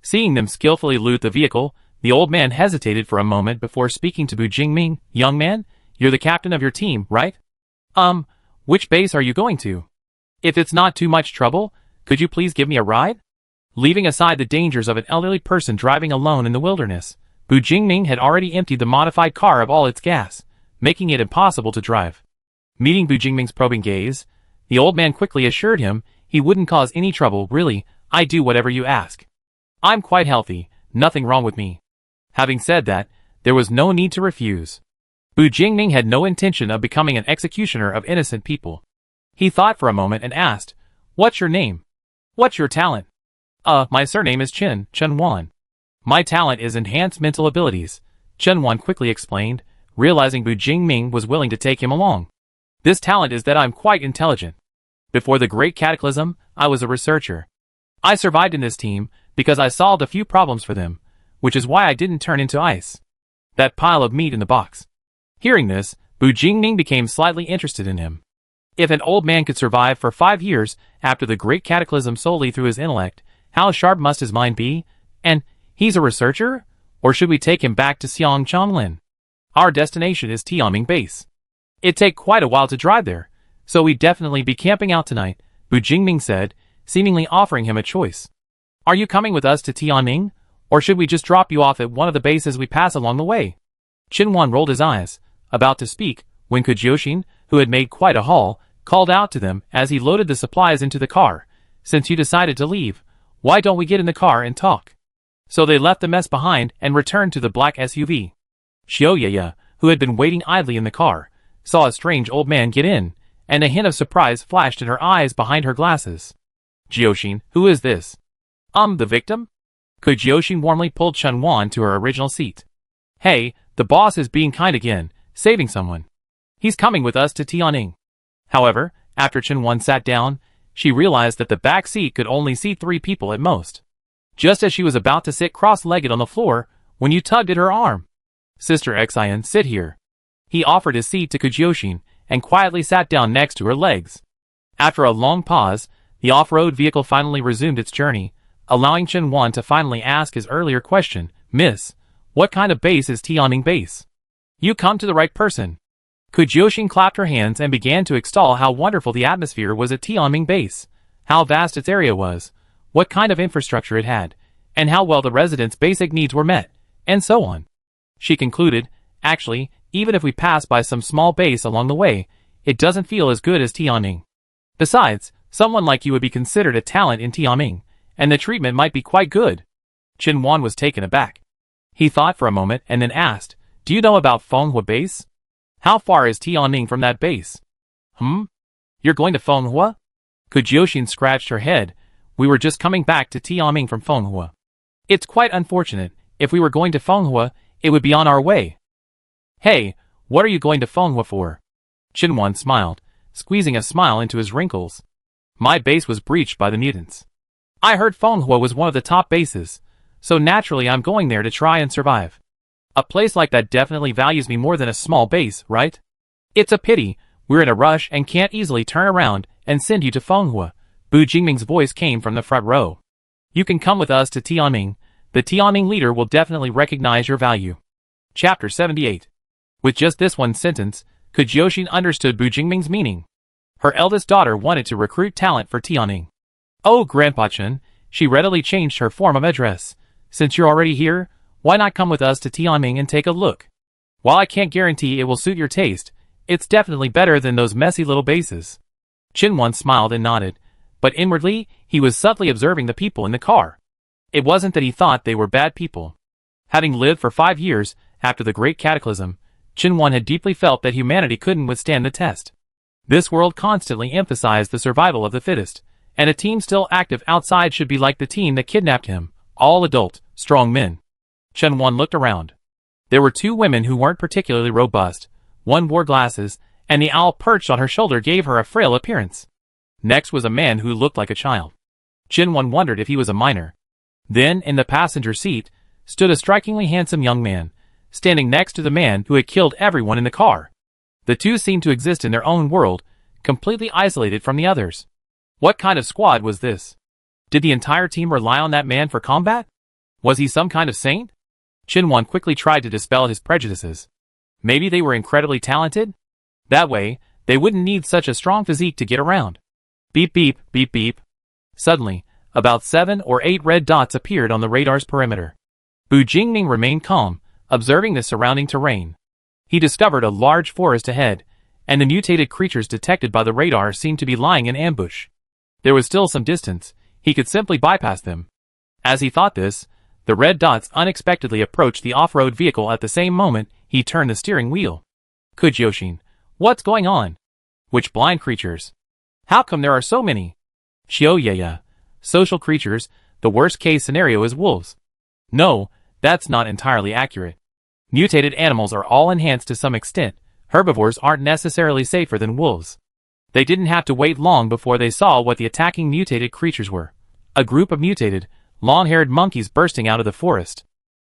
Seeing them skillfully loot the vehicle, the old man hesitated for a moment before speaking to Bu Jingming. "Young man, you're the captain of your team, right? Which base are you going to? If it's not too much trouble, could you please give me a ride?" Leaving aside the dangers of an elderly person driving alone in the wilderness, Bu Jingming had already emptied the modified car of all its gas, making it impossible to drive. Meeting Bu Jingming's probing gaze, the old man quickly assured him he wouldn't cause any trouble. "Really, I do whatever you ask. I'm quite healthy, nothing wrong with me." Having said that, there was no need to refuse. Bu Jingming had no intention of becoming an executioner of innocent people. He thought for a moment and asked, "What's your name? What's your talent?" My surname is Chen Wan. "My talent is enhanced mental abilities," Chen Wan quickly explained, realizing Bu Jingming was willing to take him along. "This talent is that I'm quite intelligent. Before the Great Cataclysm, I was a researcher. I survived in this team because I solved a few problems for them, which is why I didn't turn into ice." That pile of meat in the box. Hearing this, Bu Jingming became slightly interested in him. If an old man could survive for 5 years after the Great Cataclysm solely through his intellect, how sharp must his mind be? And he's a researcher? Or should we take him back to Xiangchanglin? Our destination is Tianming Base. It'd take quite a while to drive there, so we'd definitely be camping out tonight, Bu Jingming said, seemingly offering him a choice. "Are you coming with us to Tianming, Or should we just drop you off at one of the bases we pass along the way? Chinwon rolled his eyes, about to speak, when Kujyoshin, who had made quite a haul, called out to them as he loaded the supplies into the car. Since you decided to leave, why don't we get in the car and talk? So they left the mess behind and returned to the black SUV. Xiaoyaya, who had been waiting idly in the car, saw a strange old man get in, and a hint of surprise flashed in her eyes behind her glasses. Jioshin, who is this? The victim? Kujyoshin warmly pulled Chunwon to her original seat. Hey, the boss is being kind again, saving someone. He's coming with us to Tianning. However, after Chunwon sat down, she realized that the back seat could only seat 3 people at most. Just as she was about to sit cross-legged on the floor, when you tugged at her arm. Sister Xian, sit here. He offered his seat to Kujyoshin, and quietly sat down next to her legs. After a long pause, the off-road vehicle finally resumed its journey, allowing Chunwon to finally ask his earlier question, Miss, what kind of base is Tianning base? You come to the right person. Kujyoshin clapped her hands and began to extol how wonderful the atmosphere was at Tianning base, how vast its area was, what kind of infrastructure it had, and how well the residents' basic needs were met, and so on. She concluded, actually, even if we pass by some small base along the way, it doesn't feel as good as Tianning. Besides, someone like you would be considered a talent in Tianning, and the treatment might be quite good. Chinwon was taken aback. He thought for a moment and then asked, do you know about Fenghua base? How far is Tianning from that base? You're going to Fenghua? Kujyoshin scratched her head. We were just coming back to Tianning from Fenghua. It's quite unfortunate. If we were going to Fenghua, it would be on our way. Hey, what are you going to Fenghua for? Chinwon smiled, squeezing a smile into his wrinkles. My base was breached by the mutants. I heard Fenghua was one of the top bases, so naturally I'm going there to try and survive. A place like that definitely values me more than a small base, right? It's a pity, we're in a rush and can't easily turn around and send you to Fenghua. Bu Jingming's voice came from the front row. You can come with us to Tianning. The Tianning leader will definitely recognize your value. Chapter 78. With just this one sentence, Kujyoshin understood Bu Jingming's meaning. Her eldest daughter wanted to recruit talent for Tianning. Oh, Grandpa Chen, she readily changed her form of address. Since you're already here, why not come with us to Tianning and take a look? While I can't guarantee it will suit your taste, it's definitely better than those messy little bases. Chinwon smiled and nodded, but inwardly, he was subtly observing the people in the car. It wasn't that he thought they were bad people. Having lived for 5 years after the Great Cataclysm, Chinwon had deeply felt that humanity couldn't withstand the test. This world constantly emphasized the survival of the fittest, and a team still active outside should be like the team that kidnapped him, all adult, strong men. Chinwon looked around. There were 2 women who weren't particularly robust, one wore glasses, and the owl perched on her shoulder gave her a frail appearance. Next was a man who looked like a child. Chinwon wondered if he was a minor. Then, in the passenger seat, stood a strikingly handsome young man, standing next to the man who had killed everyone in the car. The 2 seemed to exist in their own world, completely isolated from the others. What kind of squad was this? Did the entire team rely on that man for combat? Was he some kind of saint? Chinwon quickly tried to dispel his prejudices. Maybe they were incredibly talented? That way, they wouldn't need such a strong physique to get around. Beep beep, beep beep. Suddenly, about 7 or 8 red dots appeared on the radar's perimeter. Bu Jingming remained calm, observing the surrounding terrain. He discovered a large forest ahead, and the mutated creatures detected by the radar seemed to be lying in ambush. There was still some distance, he could simply bypass them. As he thought this, the red dots unexpectedly approached the off-road vehicle. At the same moment, he turned the steering wheel. Kujyoshin, what's going on? Which blind creatures? How come there are so many? Xiaoyaya, social creatures, the worst case scenario is wolves. No, that's not entirely accurate. Mutated animals are all enhanced to some extent. Herbivores aren't necessarily safer than wolves. They didn't have to wait long before they saw what the attacking mutated creatures were. A group of mutated, long-haired monkeys bursting out of the forest.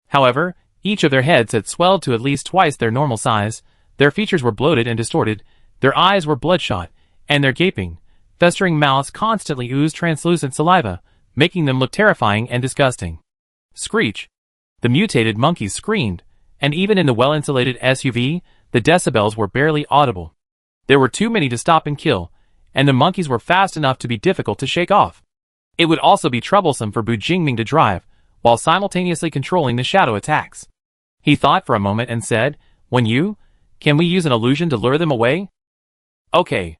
However, each of their heads had swelled to at least twice their normal size, their features were bloated and distorted, their eyes were bloodshot, and their gaping, festering mouths constantly oozed translucent saliva, making them look terrifying and disgusting. Screech! The mutated monkeys screamed, and even in the well-insulated SUV, the decibels were barely audible. There were too many to stop and kill, and the monkeys were fast enough to be difficult to shake off. It would also be troublesome for Bu Jingming to drive, while simultaneously controlling the shadow attacks. He thought for a moment and said, Can we use an illusion to lure them away? Okay.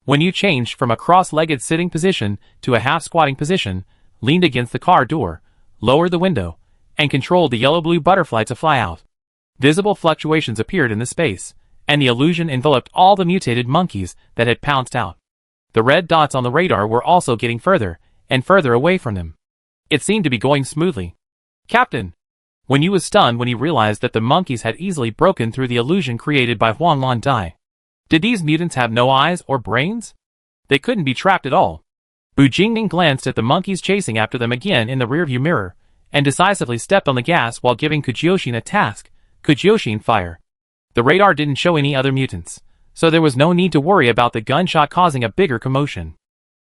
When you changed from a cross-legged sitting position to a half-squatting position, leaned against the car door, lowered the window, and controlled the yellow-blue butterfly to fly out. Visible fluctuations appeared in the space, and the illusion enveloped all the mutated monkeys that had pounced out. The red dots on the radar were also getting further and further away from them. It seemed to be going smoothly. Captain! When you was stunned when he realized that the monkeys had easily broken through the illusion created by Huan Lan Dai. Did these mutants have no eyes or brains? They couldn't be trapped at all. Bu Jingming glanced at the monkeys chasing after them again in the rearview mirror, and decisively stepped on the gas while giving Kujyoshin a task. Kujyoshin, fire. The radar didn't show any other mutants, so there was no need to worry about the gunshot causing a bigger commotion.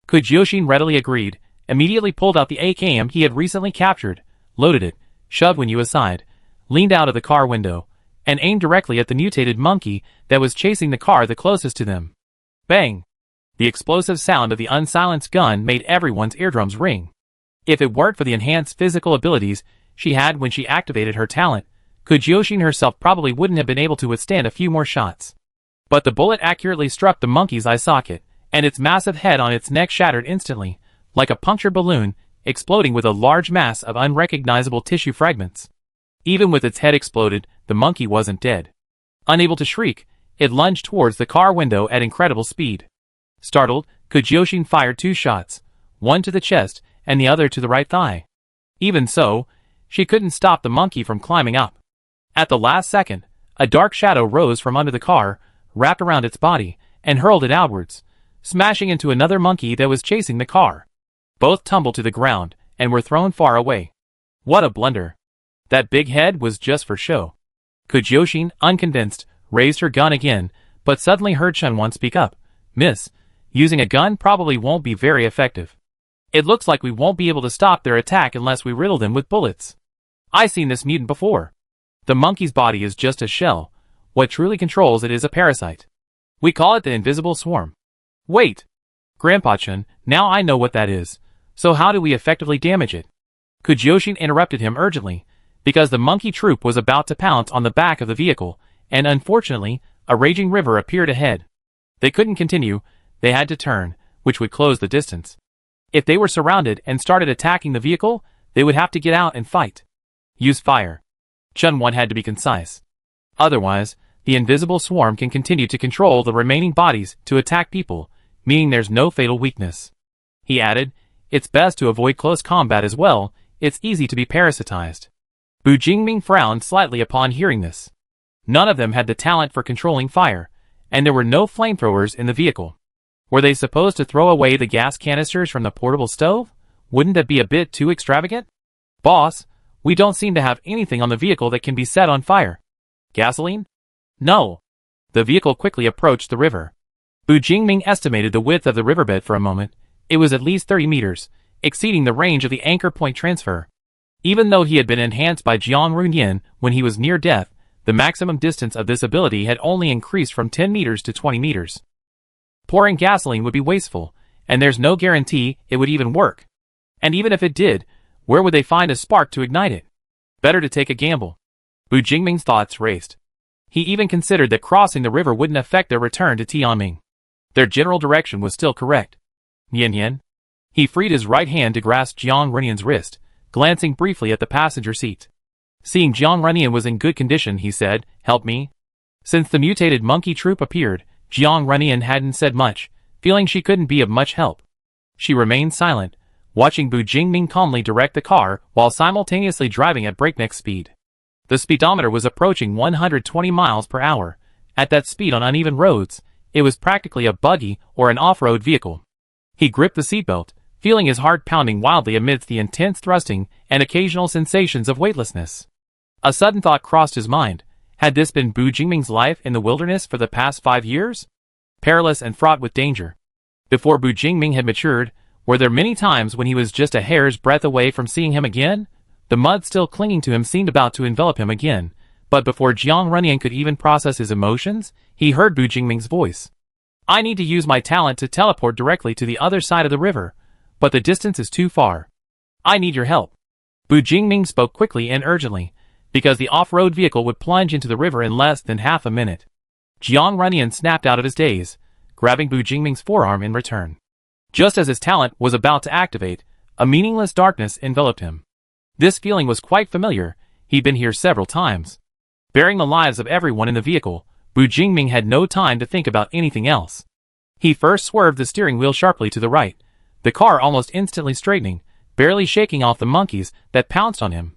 Kujyoshin readily agreed, immediately pulled out the AKM he had recently captured, loaded it, shoved Wenyu aside, leaned out of the car window, and aimed directly at the mutated monkey that was chasing the car the closest to them. Bang! The explosive sound of the unsilenced gun made everyone's eardrums ring. If it weren't for the enhanced physical abilities she had when she activated her talent, Kujyoshin herself probably wouldn't have been able to withstand a few more shots. But the bullet accurately struck the monkey's eye socket, and its massive head on its neck shattered instantly, like a punctured balloon, exploding with a large mass of unrecognizable tissue fragments. Even with its head exploded, the monkey wasn't dead. Unable to shriek, it lunged towards the car window at incredible speed. Startled, Kujyoshin fired 2 shots, one to the chest and the other to the right thigh. Even so, she couldn't stop the monkey from climbing up. At the last second, a dark shadow rose from under the car, wrapped around its body, and hurled it outwards, smashing into another monkey that was chasing the car. Both tumbled to the ground, and were thrown far away. What a blunder. That big head was just for show. Kujyoshin, unconvinced, raised her gun again, but suddenly heard Chunwon speak up. Miss, using a gun probably won't be very effective. It looks like we won't be able to stop their attack unless we riddle them with bullets. I seen this mutant before. The monkey's body is just a shell. What truly controls it is a parasite. We call it the invisible swarm. Wait! Grandpa-chun, now I know what that is. So how do we effectively damage it? Kujyoshin interrupted him urgently, because the monkey troop was about to pounce on the back of the vehicle, and unfortunately, a raging river appeared ahead. They couldn't continue, they had to turn, which would close the distance. If they were surrounded and started attacking the vehicle, they would have to get out and fight. Use fire. Chunwon had to be concise. Otherwise, the invisible swarm can continue to control the remaining bodies to attack people, meaning there's no fatal weakness. He added, it's best to avoid close combat as well, it's easy to be parasitized. Bu Jingming frowned slightly upon hearing this. None of them had the talent for controlling fire, and there were no flamethrowers in the vehicle. Were they supposed to throw away the gas canisters from the portable stove? Wouldn't that be a bit too extravagant? Boss, we don't seem to have anything on the vehicle that can be set on fire. Gasoline? No. The vehicle quickly approached the river. Bu Jingming estimated the width of the riverbed for a moment. It was at least 30 meters, exceeding the range of the anchor point transfer. Even though he had been enhanced by Jiang Runyan when he was near death, the maximum distance of this ability had only increased from 10 meters to 20 meters. Pouring gasoline would be wasteful, and there's no guarantee it would even work. And even if it did, where would they find a spark to ignite it? Better to take a gamble. Bu Jingming's thoughts raced. He even considered that crossing the river wouldn't affect their return to Tianming. Their general direction was still correct. Yen. He freed his right hand to grasp Jiang Runyan's wrist, glancing briefly at the passenger seat. Seeing Jiang Runyan was in good condition, he said, help me. Since the mutated monkey troop appeared, Jiang Runyan hadn't said much, feeling she couldn't be of much help. She remained silent, watching Bu Jingming calmly direct the car while simultaneously driving at breakneck speed. The speedometer was approaching 120 miles per hour. At that speed on uneven roads, it was practically a buggy or an off-road vehicle. He gripped the seatbelt, feeling his heart pounding wildly amidst the intense thrusting and occasional sensations of weightlessness. A sudden thought crossed his mind. Had this been Bu Jingming's life in the wilderness for the past 5 years? Perilous and fraught with danger. Before Bu Jingming had matured, were there many times when he was just a hair's breadth away from seeing him again? The mud still clinging to him seemed about to envelop him again, but before Jiang Runyan could even process his emotions, he heard Bu Jingming's voice. I need to use my talent to teleport directly to the other side of the river, but the distance is too far. I need your help. Bu Jingming spoke quickly and urgently, because the off-road vehicle would plunge into the river in less than half a minute. Jiang Runyan snapped out of his daze, grabbing Bu Jingming's forearm in return. Just as his talent was about to activate, a meaningless darkness enveloped him. This feeling was quite familiar. He'd been here several times. Bearing the lives of everyone in the vehicle, Bu Jingming had no time to think about anything else. He first swerved the steering wheel sharply to the right, the car almost instantly straightening, barely shaking off the monkeys that pounced on him.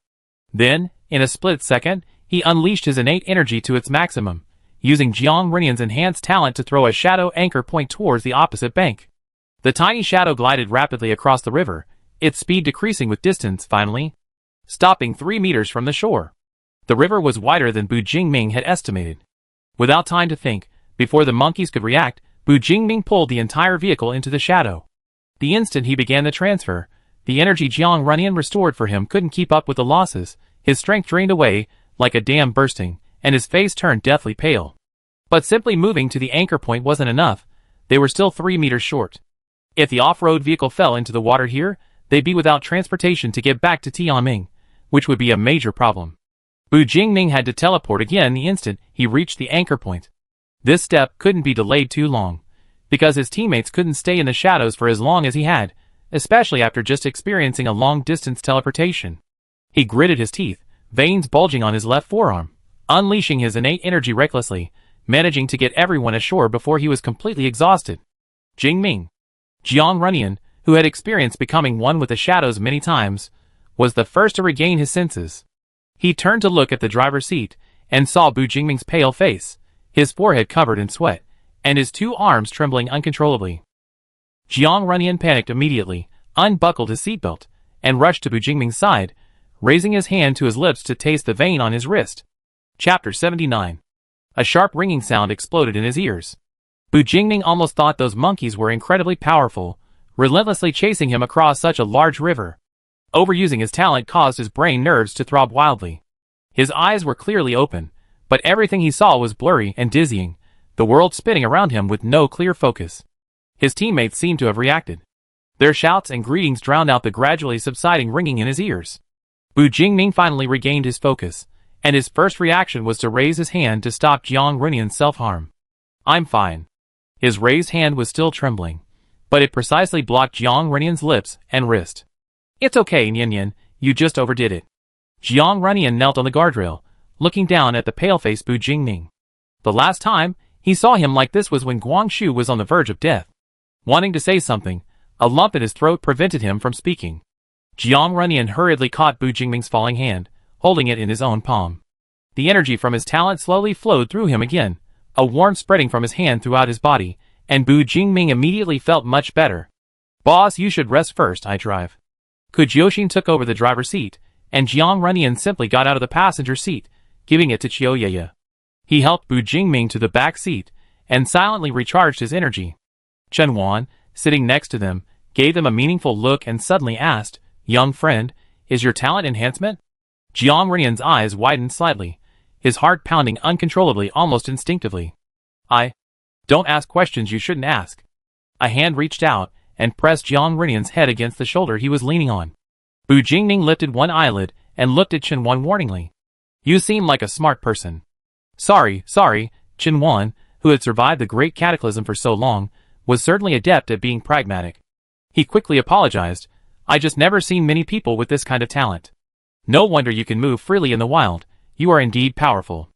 Then, in a split second, he unleashed his innate energy to its maximum, using Jiang Runyan's enhanced talent to throw a shadow anchor point towards the opposite bank. The tiny shadow glided rapidly across the river, its speed decreasing with distance finally, stopping 3 meters from the shore. The river was wider than Bu Jingming had estimated. Without time to think, before the monkeys could react, Bu Jingming pulled the entire vehicle into the shadow. The instant he began the transfer, the energy Jiang Runyan restored for him couldn't keep up with the losses. His strength drained away, like a dam bursting, and his face turned deathly pale. But simply moving to the anchor point wasn't enough. They were still 3 meters short. If the off-road vehicle fell into the water here, they'd be without transportation to get back to Tianming, which would be a major problem. Bu Jingming had to teleport again the instant he reached the anchor point. This step couldn't be delayed too long, because his teammates couldn't stay in the shadows for as long as he had, especially after just experiencing a long-distance teleportation. He gritted his teeth, veins bulging on his left forearm, unleashing his innate energy recklessly, managing to get everyone ashore before he was completely exhausted. Jingming. Jiang Runyan, who had experienced becoming one with the shadows many times, was the first to regain his senses. He turned to look at the driver's seat, and saw Bu Jingming's pale face, his forehead covered in sweat, and his 2 arms trembling uncontrollably. Jiang Runyan panicked immediately, unbuckled his seatbelt, and rushed to Bu Jingming's side, raising his hand to his lips to taste the vein on his wrist. Chapter 79. A sharp ringing sound exploded in his ears. Bu Jingming almost thought those monkeys were incredibly powerful, relentlessly chasing him across such a large river. Overusing his talent caused his brain nerves to throb wildly. His eyes were clearly open, but everything he saw was blurry and dizzying, the world spinning around him with no clear focus. His teammates seemed to have reacted. Their shouts and greetings drowned out the gradually subsiding ringing in his ears. Bu Jingming finally regained his focus, and his first reaction was to raise his hand to stop Jiang Runyan's self-harm. "I'm fine." His raised hand was still trembling, but it precisely blocked Jiang Runyan's lips and wrist. "It's okay, Nyan, you just overdid it." Jiang Runyan knelt on the guardrail, looking down at the pale-faced Bu Jingming. The last time he saw him like this was when Guangxu was on the verge of death. Wanting to say something, a lump in his throat prevented him from speaking. Jiang Runyan hurriedly caught Bu Jingming's falling hand, holding it in his own palm. The energy from his talent slowly flowed through him again, a warmth spreading from his hand throughout his body, and Bu Jingming immediately felt much better. "Boss, you should rest first, I drive." Jiuxin took over the driver's seat, and Jiang Runyan simply got out of the passenger seat, giving it to Qiuyeye. He helped Bu Jingming to the back seat, and silently recharged his energy. Chen Wan, sitting next to them, gave them a meaningful look and suddenly asked, "Young friend, is your talent enhancement?" Jiang Runyan's eyes widened slightly, his heart pounding uncontrollably almost instinctively. Don't ask questions you shouldn't ask." A hand reached out, and pressed Jiang Runyan's head against the shoulder he was leaning on. Bu Jingming lifted one eyelid, and looked at Chen Wan warningly. "You seem like a smart person." Sorry, Chen Wan, who had survived the great cataclysm for so long, was certainly adept at being pragmatic. He quickly apologized. "I just never seen many people with this kind of talent." "No wonder you can move freely in the wild, you are indeed powerful."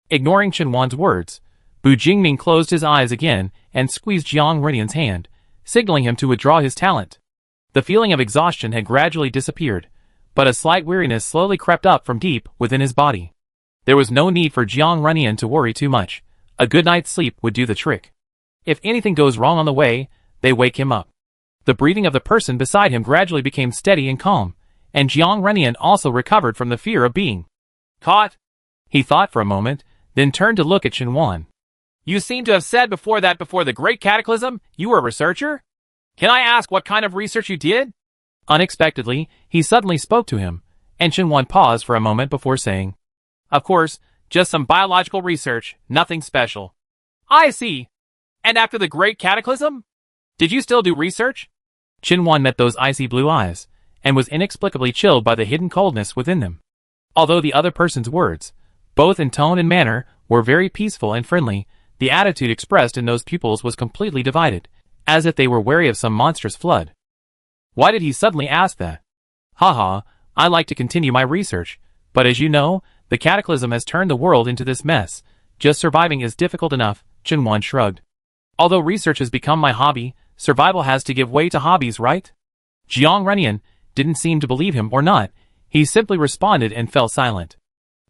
Ignoring Chen Wan's words, Bu Jingming closed his eyes again and squeezed Jiang Runyan's hand, signaling him to withdraw his talent. The feeling of exhaustion had gradually disappeared, but a slight weariness slowly crept up from deep within his body. There was no need for Jiang Runyan to worry too much. A good night's sleep would do the trick. If anything goes wrong on the way, they wake him up. The breathing of the person beside him gradually became steady and calm, and Jiang Runyan also recovered from the fear of being caught. He thought for a moment, then turned to look at Chen Wan. "You seem to have said before that before the Great Cataclysm, you were a researcher? Can I ask what kind of research you did?" Unexpectedly, he suddenly spoke to him, and Chen Wan paused for a moment before saying, "Of course, just some biological research, nothing special." "I see. And after the Great Cataclysm? Did you still do research?" Chen Wan met those icy blue eyes, and was inexplicably chilled by the hidden coldness within them. Although the other person's words, both in tone and manner, were very peaceful and friendly, the attitude expressed in those pupils was completely divided, as if they were wary of some monstrous flood. Why did he suddenly ask that? Haha, I like to continue my research, but as you know, the cataclysm has turned the world into this mess. Just surviving is difficult enough, Chenwan shrugged. Although research has become my hobby, survival has to give way to hobbies, right? Jiang Renyan didn't seem to believe him or not. He simply responded and fell silent.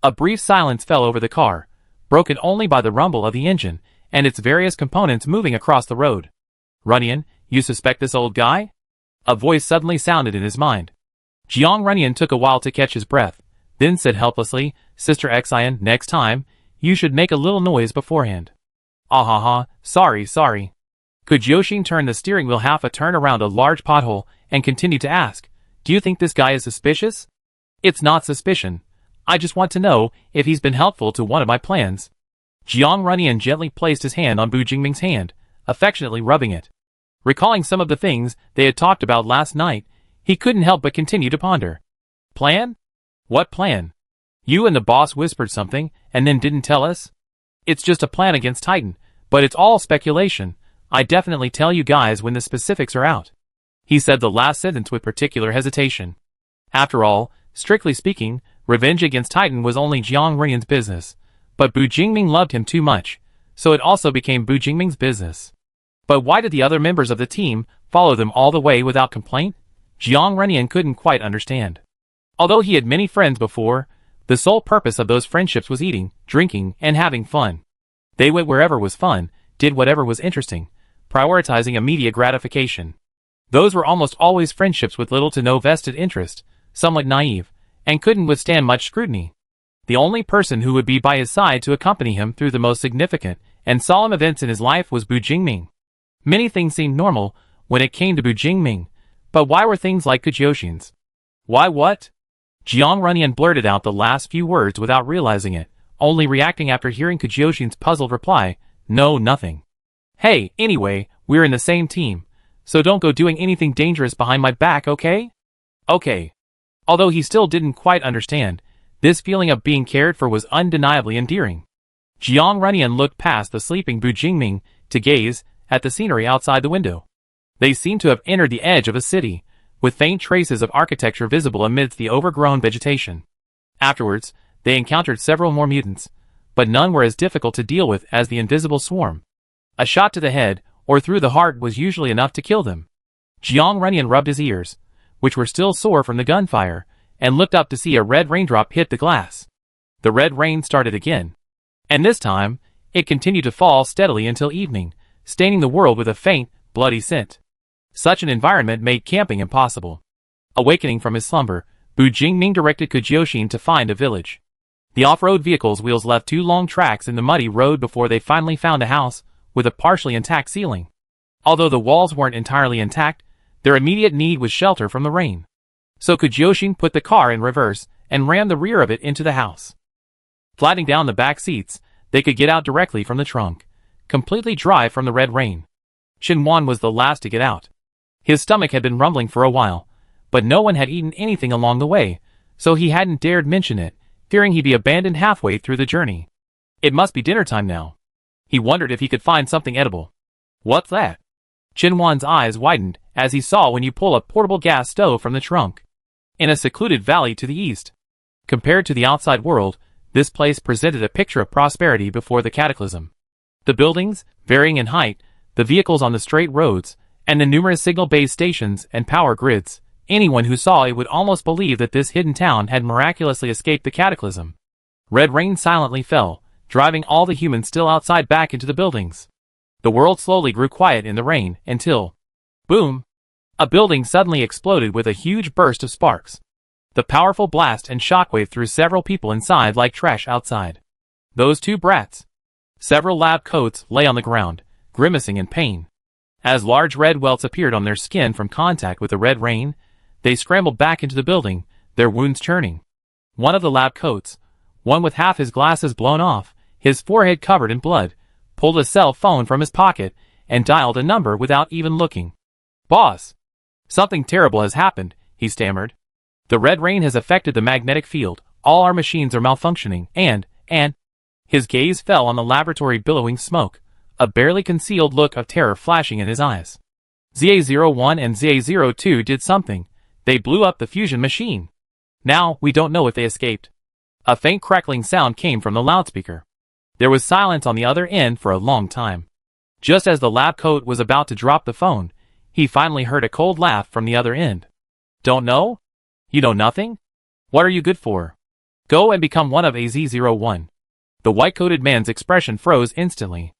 A brief silence fell over the car, broken only by the rumble of the engine and its various components moving across the road. Runyan, you suspect this old guy? A voice suddenly sounded in his mind. Jiang Runyan took a while to catch his breath, then said helplessly, Sister Xian, next time, you should make a little noise beforehand. Ah, sorry. Could Jiaoxin turn the steering wheel half a turn around a large pothole and continue to ask, do you think this guy is suspicious? It's not suspicion. I just want to know if he's been helpful to one of my plans. Jiang Runyan gently placed his hand on Bu Jingming's hand, affectionately rubbing it. Recalling some of the things they had talked about last night, he couldn't help but continue to ponder. Plan? What plan? You and the boss whispered something, and then didn't tell us? It's just a plan against Titan, but it's all speculation. I definitely tell you guys when the specifics are out. He said the last sentence with particular hesitation. After all, strictly speaking, revenge against Titan was only Jiang Runyan's business, but Bu Jingming loved him too much, so it also became Bu Jingming's business. But why did the other members of the team follow them all the way without complaint? Jiang Runyan couldn't quite understand. Although he had many friends before, the sole purpose of those friendships was eating, drinking, and having fun. They went wherever was fun, did whatever was interesting, prioritizing immediate gratification. Those were almost always friendships with little to no vested interest, somewhat naive, and couldn't withstand much scrutiny. The only person who would be by his side to accompany him through the most significant and solemn events in his life was Bu Jingming. Many things seemed normal when it came to Bu Jingming, but why were things like Jiaoxin's? Why what? Jiang Runyan blurted out the last few words without realizing it, only reacting after hearing Jiaoxin's puzzled reply, no, nothing. Hey, anyway, we're in the same team, so don't go doing anything dangerous behind my back, okay? Okay. Although he still didn't quite understand, this feeling of being cared for was undeniably endearing. Jiang Runyan looked past the sleeping Bu Jingming to gaze at the scenery outside the window. They seemed to have entered the edge of a city, with faint traces of architecture visible amidst the overgrown vegetation. Afterwards, they encountered several more mutants, but none were as difficult to deal with as the invisible swarm. A shot to the head or through the heart was usually enough to kill them. Jiang Runyan rubbed his ears, which were still sore from the gunfire, and looked up to see a red raindrop hit the glass. The red rain started again. And this time, it continued to fall steadily until evening, staining the world with a faint, bloody scent. Such an environment made camping impossible. Awakening from his slumber, Bu Jingming directed Jiaoxin to find a village. The off-road vehicle's wheels left 2 long tracks in the muddy road before they finally found a house with a partially intact ceiling. Although the walls weren't entirely intact, their immediate need was shelter from the rain. So Jiaoxin put the car in reverse and rammed the rear of it into the house. Flattening down the back seats, they could get out directly from the trunk, completely dry from the red rain. Chenwan was the last to get out. His stomach had been rumbling for a while, but no one had eaten anything along the way, so he hadn't dared mention it, fearing he'd be abandoned halfway through the journey. It must be dinner time now. He wondered if he could find something edible. What's that? Chenwan's eyes widened as he saw when you pull a portable gas stove from the trunk. In a secluded valley to the east. Compared to the outside world, this place presented a picture of prosperity before the cataclysm. The buildings, varying in height, the vehicles on the straight roads, and the numerous signal-based stations and power grids, anyone who saw it would almost believe that this hidden town had miraculously escaped the cataclysm. Red rain silently fell, driving all the humans still outside back into the buildings. The world slowly grew quiet in the rain until, boom! A building suddenly exploded with a huge burst of sparks. The powerful blast and shockwave threw several people inside like trash outside. Those 2 brats. Several lab coats lay on the ground, grimacing in pain. As large red welts appeared on their skin from contact with the red rain, they scrambled back into the building, their wounds churning. One of the lab coats, one with half his glasses blown off, his forehead covered in blood, pulled a cell phone from his pocket and dialed a number without even looking. Boss! Something terrible has happened, he stammered. The red rain has affected the magnetic field, all our machines are malfunctioning, and, his gaze fell on the laboratory billowing smoke, a barely concealed look of terror flashing in his eyes. ZA-01 and ZA-02 did something. They blew up the fusion machine. Now, we don't know if they escaped. A faint crackling sound came from the loudspeaker. There was silence on the other end for a long time. Just as the lab coat was about to drop the phone, he finally heard a cold laugh from the other end. Don't know? You know nothing? What are you good for? Go and become one of AZ-01. The white-coated man's expression froze instantly.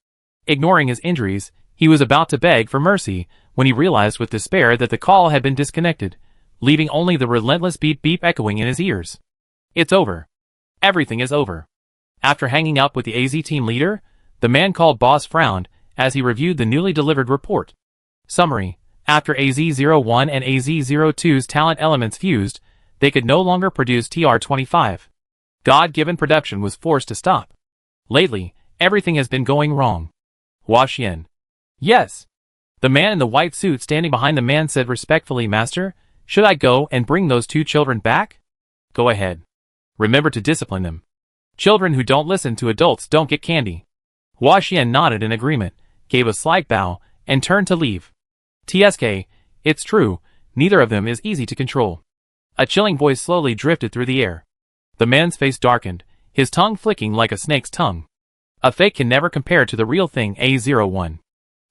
Ignoring his injuries, he was about to beg for mercy when he realized with despair that the call had been disconnected, leaving only the relentless beep-beep echoing in his ears. It's over. Everything is over. After hanging up with the AZ team leader, the man called Boss frowned as he reviewed the newly delivered report. Summary: after AZ-01 and AZ-02's talent elements fused, they could no longer produce TR-25. God-given production was forced to stop. Lately, everything has been going wrong. Hua Xian. Yes. The man in the white suit standing behind the man said respectfully, Master, should I go and bring those 2 children back? Go ahead. Remember to discipline them. Children who don't listen to adults don't get candy. Hua Xian nodded in agreement, gave a slight bow, and turned to leave. TSK, it's true, neither of them is easy to control. A chilling voice slowly drifted through the air. The man's face darkened, his tongue flicking like a snake's tongue. A fake can never compare to the real thing, A01.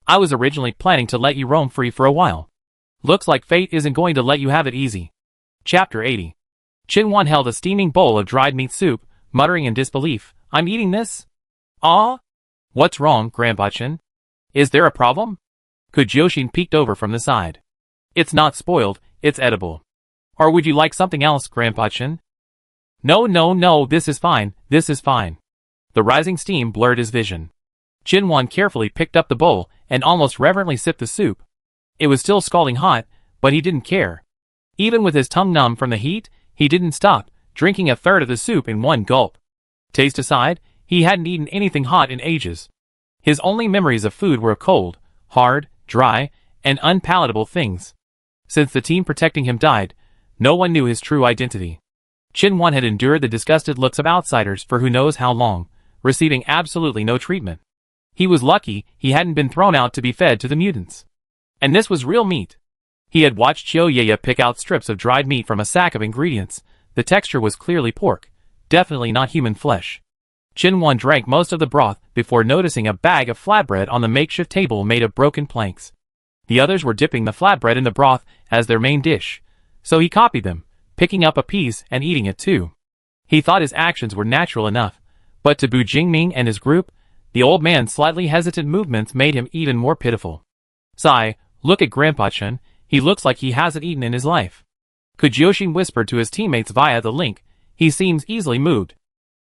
I was originally planning to let you roam free for a while. Looks like fate isn't going to let you have it easy. Chapter 80. Qinwan held a steaming bowl of dried meat soup, muttering in disbelief, I'm eating this? Ah? What's wrong, Grandpa Qin? Is there a problem? Kujioshin peeked over from the side. It's not spoiled, it's edible. Or would you like something else, Grandpa Qin? No, this is fine, this is fine. The rising steam blurred his vision. Qinwan carefully picked up the bowl and almost reverently sipped the soup. It was still scalding hot, but he didn't care. Even with his tongue numb from the heat, he didn't stop, drinking a third of the soup in one gulp. Taste aside, he hadn't eaten anything hot in ages. His only memories of food were cold, hard, dry, and unpalatable things. Since the team protecting him died, no one knew his true identity. Qinwan had endured the disgusted looks of outsiders for who knows how long, receiving absolutely no treatment. He was lucky he hadn't been thrown out to be fed to the mutants. And this was real meat. He had watched Qiu pick out strips of dried meat from a sack of ingredients. The texture was clearly pork, definitely not human flesh. Qinwan drank most of the broth before noticing a bag of flatbread on the makeshift table made of broken planks. The others were dipping the flatbread in the broth as their main dish, so he copied them, picking up a piece and eating it too. He thought his actions were natural enough, but to Bu Jingming and his group, the old man's slightly hesitant movements made him even more pitiful. Sigh, look at Grandpa Chen, he looks like he hasn't eaten in his life. Kujioshin whispered to his teammates via the link, he seems easily moved.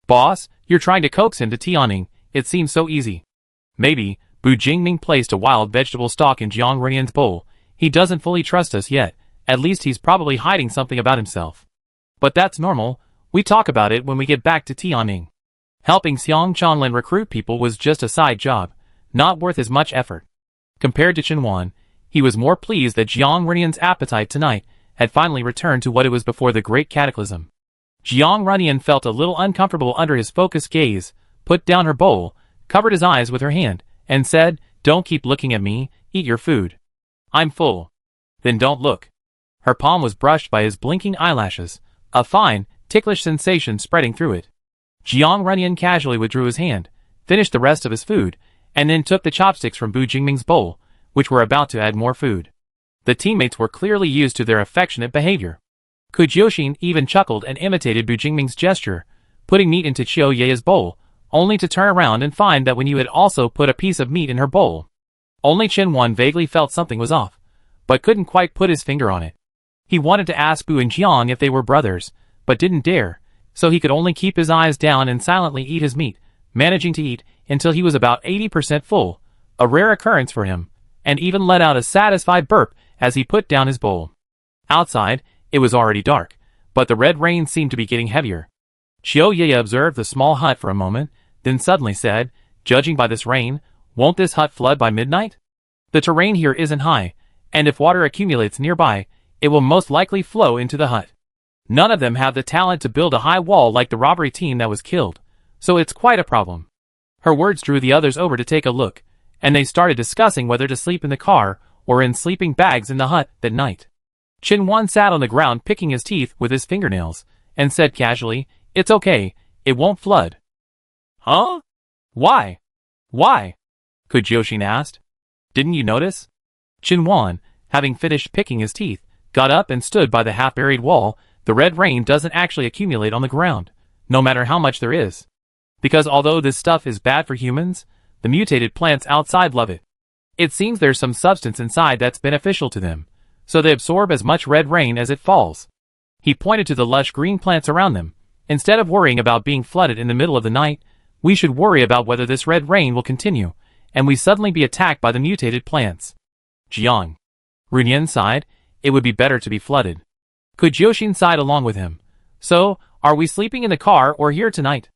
Boss, you're trying to coax him to Tianing, it seems so easy. Maybe, Bu Jingming placed a wild vegetable stalk in Jiang Renyan's bowl, he doesn't fully trust us yet, at least he's probably hiding something about himself. But that's normal, we talk about it when we get back to Tianing. Helping Xiang Chanlin recruit people was just a side job, not worth as much effort. Compared to Qinwan, he was more pleased that Jiang Renyan's appetite tonight had finally returned to what it was before the Great Cataclysm. Jiang Renyan felt a little uncomfortable under his focused gaze, put down her bowl, covered his eyes with her hand, and said, Don't keep looking at me, eat your food. I'm full. Then don't look. Her palm was brushed by his blinking eyelashes, a fine, ticklish sensation spreading through it. Jiang Renyan casually withdrew his hand, finished the rest of his food, and then took the chopsticks from Bu Jingming's bowl, which were about to add more food. The teammates were clearly used to their affectionate behavior. Kujioshin even chuckled and imitated Bu Jingming's gesture, putting meat into Qiu Ye's bowl, only to turn around and find that when you had also put a piece of meat in her bowl. Only Qinwan vaguely felt something was off, but couldn't quite put his finger on it. He wanted to ask Bu and Jiang if they were brothers, but didn't dare, so he could only keep his eyes down and silently eat his meat, managing to eat until he was about 80% full, a rare occurrence for him, and even let out a satisfied burp as he put down his bowl. Outside, it was already dark, but the red rain seemed to be getting heavier. Qiu Ye observed the small hut for a moment, then suddenly said, Judging by this rain, won't this hut flood by midnight? The terrain here isn't high, and if water accumulates nearby, it will most likely flow into the hut. None of them have the talent to build a high wall like the robbery team that was killed, so it's quite a problem. Her words drew the others over to take a look, and they started discussing whether to sleep in the car or in sleeping bags in the hut that night. Chin-Wan sat on the ground picking his teeth with his fingernails, and said casually, "It's okay, it won't flood." "Huh? Why? Why?" Kujoshin asked. "Didn't you notice?" Chin-Wan, having finished picking his teeth, got up and stood by the half-buried wall. The red rain doesn't actually accumulate on the ground, no matter how much there is. Because although this stuff is bad for humans, the mutated plants outside love it. It seems there's some substance inside that's beneficial to them, so they absorb as much red rain as it falls. He pointed to the lush green plants around them. Instead of worrying about being flooded in the middle of the night, we should worry about whether this red rain will continue, and we suddenly be attacked by the mutated plants. Jiang. Runyan sighed, "It would be better to be flooded." Kujoshin sighed along with him. "So, are we sleeping in the car or here tonight?"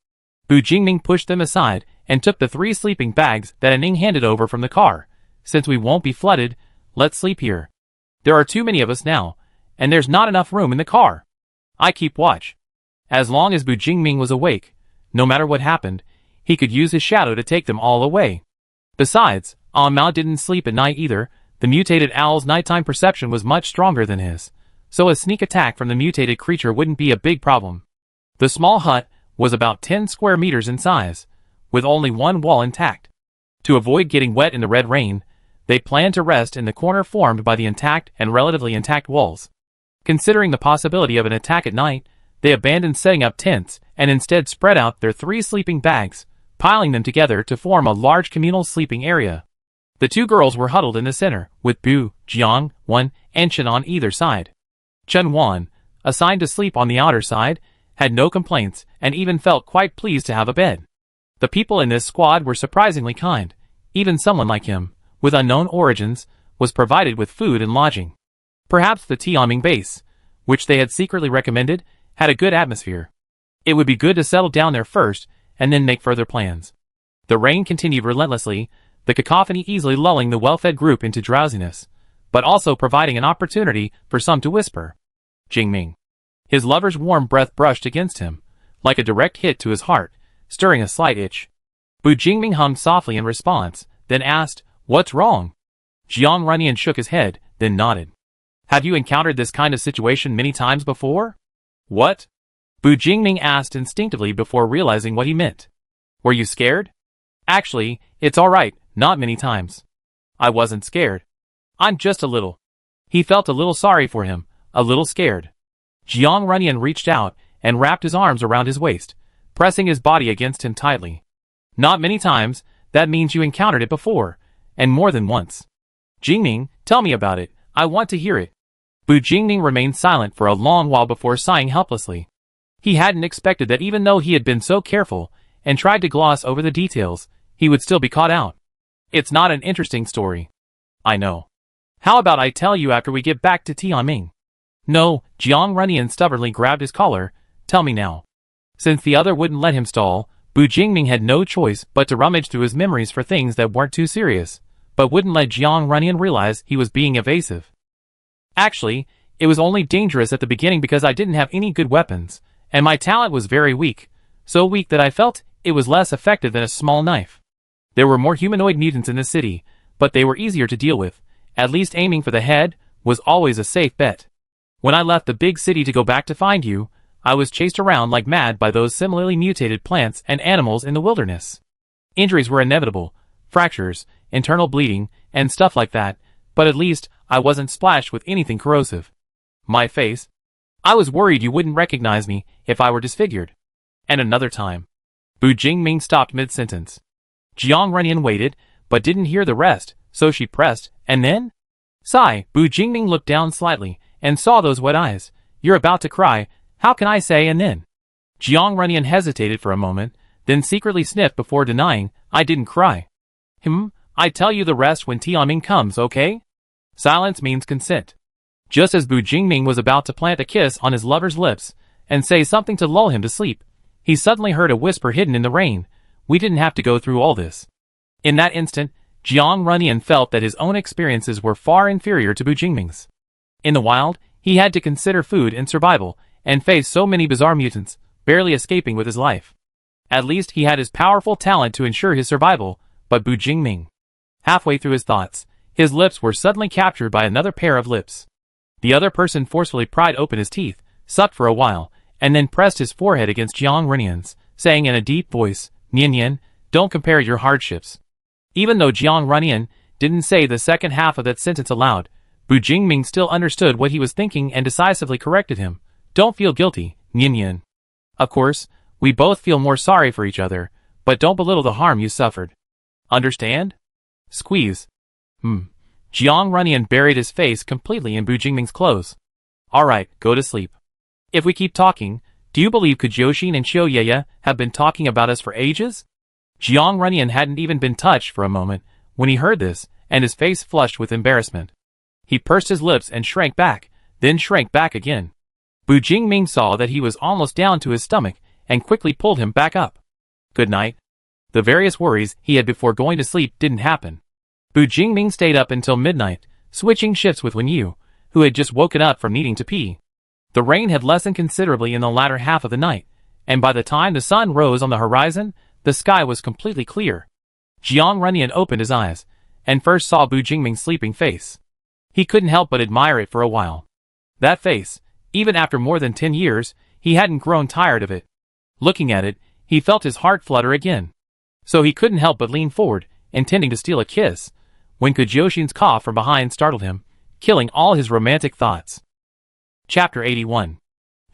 Bu Jingming pushed them aside and took the 3 sleeping bags that Aning handed over from the car. "Since we won't be flooded, let's sleep here. There are too many of us now, and there's not enough room in the car. I keep watch." As long as Bu Jingming was awake, no matter what happened, he could use his shadow to take them all away. Besides, Mao didn't sleep at night either. The mutated owl's nighttime perception was much stronger than his, so a sneak attack from the mutated creature wouldn't be a big problem. The small hut was about 10 square meters in size, with only one wall intact. To avoid getting wet in the red rain, they planned to rest in the corner formed by the intact and relatively intact walls. Considering the possibility of an attack at night, they abandoned setting up tents and instead spread out their 3 sleeping bags, piling them together to form a large communal sleeping area. The 2 girls were huddled in the center, with Bu, Jiang, Wan, and Chen on either side. Chen-Wan, assigned to sleep on the outer side, had no complaints and even felt quite pleased to have a bed. The people in this squad were surprisingly kind. Even someone like him, with unknown origins, was provided with food and lodging. Perhaps the Tianming base, which they had secretly recommended, had a good atmosphere. It would be good to settle down there first and then make further plans. The rain continued relentlessly, the cacophony easily lulling the well-fed group into drowsiness, but also providing an opportunity for some to whisper. Jingming. His lover's warm breath brushed against him, like a direct hit to his heart, stirring a slight itch. Bu Jingming hummed softly in response, then asked, "What's wrong?" Jiang Runyan shook his head, then nodded. "Have you encountered this kind of situation many times before?" "What?" Bu Jingming asked instinctively before realizing what he meant. "Were you scared?" "Actually, it's alright, not many times." "I wasn't scared. I'm just a little." He felt a little sorry for him, a little scared. Jiang Runyan reached out and wrapped his arms around his waist, pressing his body against him tightly. "Not many times, that means you encountered it before, and more than once." "Jingming, tell me about it, I want to hear it." Bu Jingming remained silent for a long while before sighing helplessly. He hadn't expected that even though he had been so careful and tried to gloss over the details, he would still be caught out. "It's not an interesting story." "I know. How about I tell you after we get back to Tianming?" "No," Jiang Runyan stubbornly grabbed his collar, "tell me now." Since the other wouldn't let him stall, Bu Jingming had no choice but to rummage through his memories for things that weren't too serious, but wouldn't let Jiang Runyan realize he was being evasive. "Actually, it was only dangerous at the beginning because I didn't have any good weapons, and my talent was very weak, so weak that I felt it was less effective than a small knife. There were more humanoid mutants in the city, but they were easier to deal with. At least aiming for the head was always a safe bet. When I left the big city to go back to find you, I was chased around like mad by those similarly mutated plants and animals in the wilderness. Injuries were inevitable, fractures, internal bleeding, and stuff like that, but at least I wasn't splashed with anything corrosive. My face? I was worried you wouldn't recognize me if I were disfigured." "And another time." Bu Jingming stopped mid-sentence. Jiang Runyan waited, but didn't hear the rest, so she pressed, "And then?" Sigh, Bu Jingming looked down slightly, and saw those wet eyes. "You're about to cry, how can I say and then?" Jiang Runyan hesitated for a moment, then secretly sniffed before denying, "I didn't cry." I tell you the rest when Tianming comes, okay?" Silence means consent. Just as Bu Jingming was about to plant a kiss on his lover's lips, and say something to lull him to sleep, he suddenly heard a whisper hidden in the rain, "We didn't have to go through all this." In that instant, Jiang Runyan felt that his own experiences were far inferior to Bu Jingming's. In the wild, He had to consider food and survival, and face so many bizarre mutants, barely escaping with his life. At least he had his powerful talent to ensure his survival, but Bu Jingming. Halfway through his thoughts, his lips were suddenly captured by another pair of lips. The other person forcefully pried open his teeth, sucked for a while, and then pressed his forehead against Jiang Runyan's, saying in a deep voice, "Nian Nian, don't compare your hardships." Even though Jiang Runyan didn't say the second half of that sentence aloud, Bu Jingming still understood what he was thinking and decisively corrected him. "Don't feel guilty, Nian Nian. Of course, we both feel more sorry for each other, but don't belittle the harm you suffered. Understand?" Squeeze. Jiang Runyan buried his face completely in Bu Jingming's clothes. "Alright, go to sleep. If we keep talking, do you believe Kujoshin and Qiu Yeye have been talking about us for ages?" Jiang Runyan hadn't even been touched for a moment when he heard this, and his face flushed with embarrassment. He pursed his lips and shrank back, then shrank back again. Bu Jingming saw that he was almost down to his stomach and quickly pulled him back up. "Good night." The various worries he had before going to sleep didn't happen. Bu Jingming stayed up until midnight, switching shifts with Wen Yu, who had just woken up from needing to pee. The rain had lessened considerably in the latter half of the night, and by the time the sun rose on the horizon, the sky was completely clear. Jiang Runyan opened his eyes, and first saw Bu Jingming's sleeping face. He couldn't help but admire it for a while. That face, even after more than 10 years, he hadn't grown tired of it. Looking at it, he felt his heart flutter again. So he couldn't help but lean forward, intending to steal a kiss, when Kujoshin's cough from behind startled him, killing all his romantic thoughts. Chapter 81.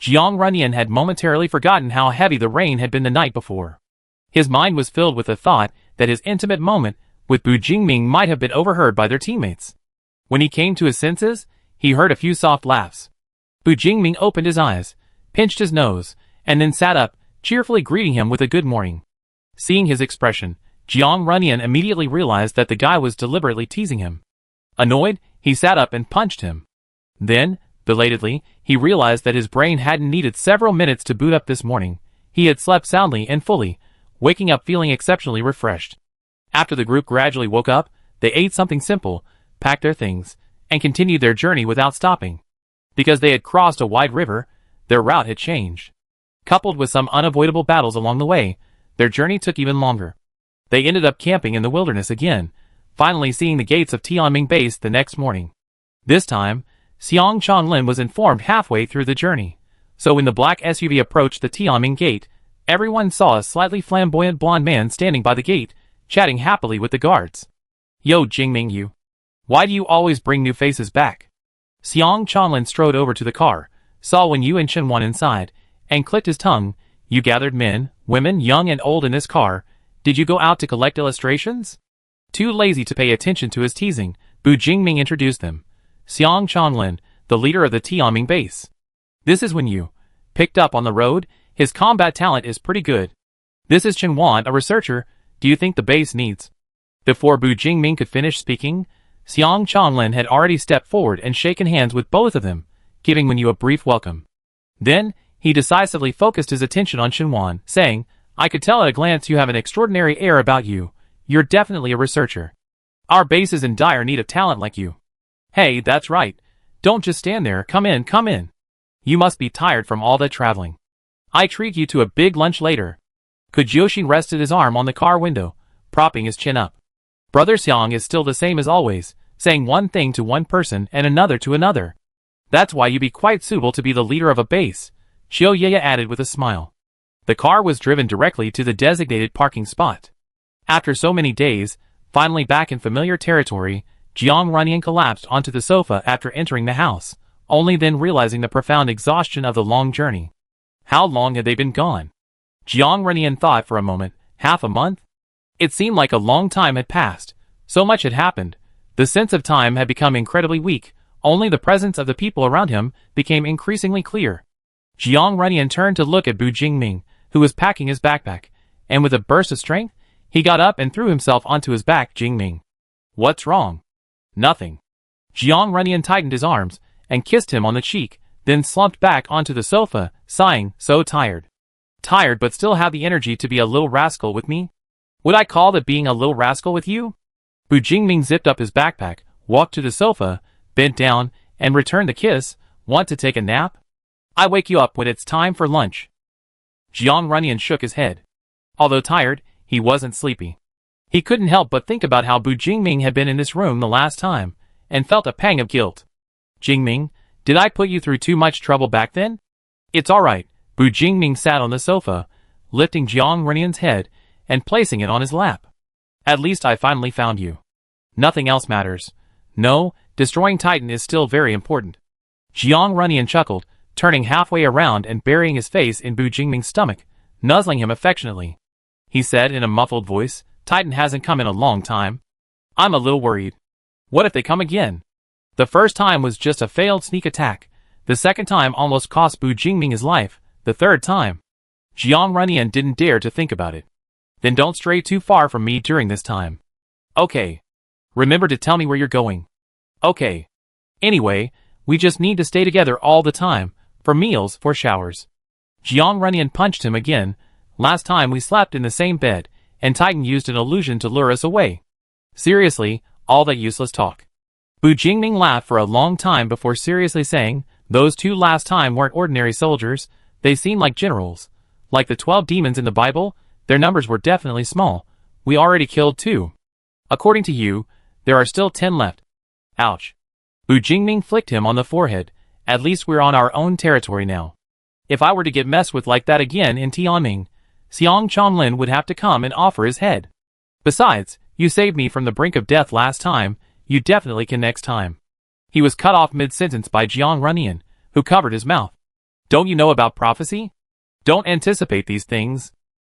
Jiang Runyan had momentarily forgotten how heavy the rain had been the night before. His mind was filled with the thought that his intimate moment with Bu Jingming might have been overheard by their teammates. When he came to his senses, he heard a few soft laughs. Bu Jingming opened his eyes, pinched his nose, and then sat up, cheerfully greeting him with a good morning. Seeing his expression, Jiang Runyan immediately realized that the guy was deliberately teasing him. Annoyed, he sat up and punched him. Then, belatedly, he realized that his brain hadn't needed several minutes to boot up this morning. He had slept soundly and fully, waking up feeling exceptionally refreshed. After the group gradually woke up, they ate something simple, packed their things, and continued their journey without stopping. Because they had crossed a wide river, their route had changed. Coupled with some unavoidable battles along the way, their journey took even longer. They ended up camping in the wilderness again, finally seeing the gates of Tianming Base the next morning. This time, Xiang Changlin was informed halfway through the journey, so when the black SUV approached the Tianming gate, everyone saw a slightly flamboyant blonde man standing by the gate, chatting happily with the guards. "Yo, Jingming Yu. Why do you always bring new faces back?" Xiang Changlin strode over to the car, saw Wen Yu and Chen Wan inside, and clicked his tongue. "You gathered men, women, young and old in this car. Did you go out to collect illustrations?" Too lazy to pay attention to his teasing, Bu Jingming introduced them. Xiang Changlin, the leader of the Tianming base. "This is Wen Yu. Picked up on the road, his combat talent is pretty good. This is Chen Wan, a researcher. Do you think the base needs?" Before Bu Jingming could finish speaking, Xiang Changlin had already stepped forward and shaken hands with both of them, giving Wen Yu a brief welcome. Then, he decisively focused his attention on Chen Wan, saying, "I could tell at a glance you have an extraordinary air about you. You're definitely a researcher. Our base is in dire need of talent like you." "Hey, that's right. Don't just stand there, come in, come in. You must be tired from all that traveling. I treat you to a big lunch later." Kujoshin rested his arm on the car window, propping his chin up. Brother Xiang is still the same as always, saying one thing to one person and another to another. "That's why you'd be quite suitable to be the leader of a base," Qiu Yeye added with a smile. The car was driven directly to the designated parking spot. After so many days, finally back in familiar territory, Jiang Runyan collapsed onto the sofa after entering the house, only then realizing the profound exhaustion of the long journey. How long had they been gone? Jiang Runyan thought for a moment. Half a month? It seemed like a long time had passed. So much had happened. The sense of time had become incredibly weak. Only the presence of the people around him became increasingly clear. Jiang Runyan turned to look at Bu Jingming, who was packing his backpack, and with a burst of strength, he got up and threw himself onto his back. "Jingming. What's wrong?" "Nothing." Jiang Runyan tightened his arms and kissed him on the cheek, then slumped back onto the sofa, sighing, "So tired. Tired but still have the energy to be a little rascal with me? Would I call that being a little rascal with you?" Bu Jingming zipped up his backpack, walked to the sofa, bent down, and returned the kiss, Want to take a nap? I wake you up when it's time for lunch. Jiang Runyan shook his head. Although tired, he wasn't sleepy. He couldn't help but think about how Bu Jingming had been in this room the last time, and felt a pang of guilt. Jingming, did I put you through too much trouble back then? It's alright. Bu Jingming sat on the sofa, lifting Jiang Runyan's head and placing it on his lap. At least I finally found you. Nothing else matters. No, destroying Titan is still very important. Jiang Runyan chuckled, turning halfway around and burying his face in Bu Jingming's stomach, nuzzling him affectionately. He said in a muffled voice, Titan hasn't come in a long time. I'm a little worried. What if they come again? The first time was just a failed sneak attack. The second time almost cost Bu Jingming his life. The third time. Jiang Runyan didn't dare to think about it. Then don't stray too far from me during this time. Okay. Remember to tell me where you're going. Okay. Anyway, we just need to stay together all the time, for meals, for showers. Jiang Runyan punched him again. Last time we slept in the same bed, and Titan used an illusion to lure us away. Seriously, all that useless talk. Bu Jingming laughed for a long time before seriously saying, those two last time weren't ordinary soldiers, they seemed like generals. Like the 12 demons in the Bible, their numbers were definitely small. We already killed 2. According to you, there are still 10 left. Ouch. Bu Jingming flicked him on the forehead. At least we're on our own territory now. If I were to get messed with like that again in Tianming, Xiang Chanlin would have to come and offer his head. Besides, you saved me from the brink of death last time, you definitely can next time. He was cut off mid-sentence by Jiang Runyan, who covered his mouth. Don't you know about prophecy? Don't anticipate these things.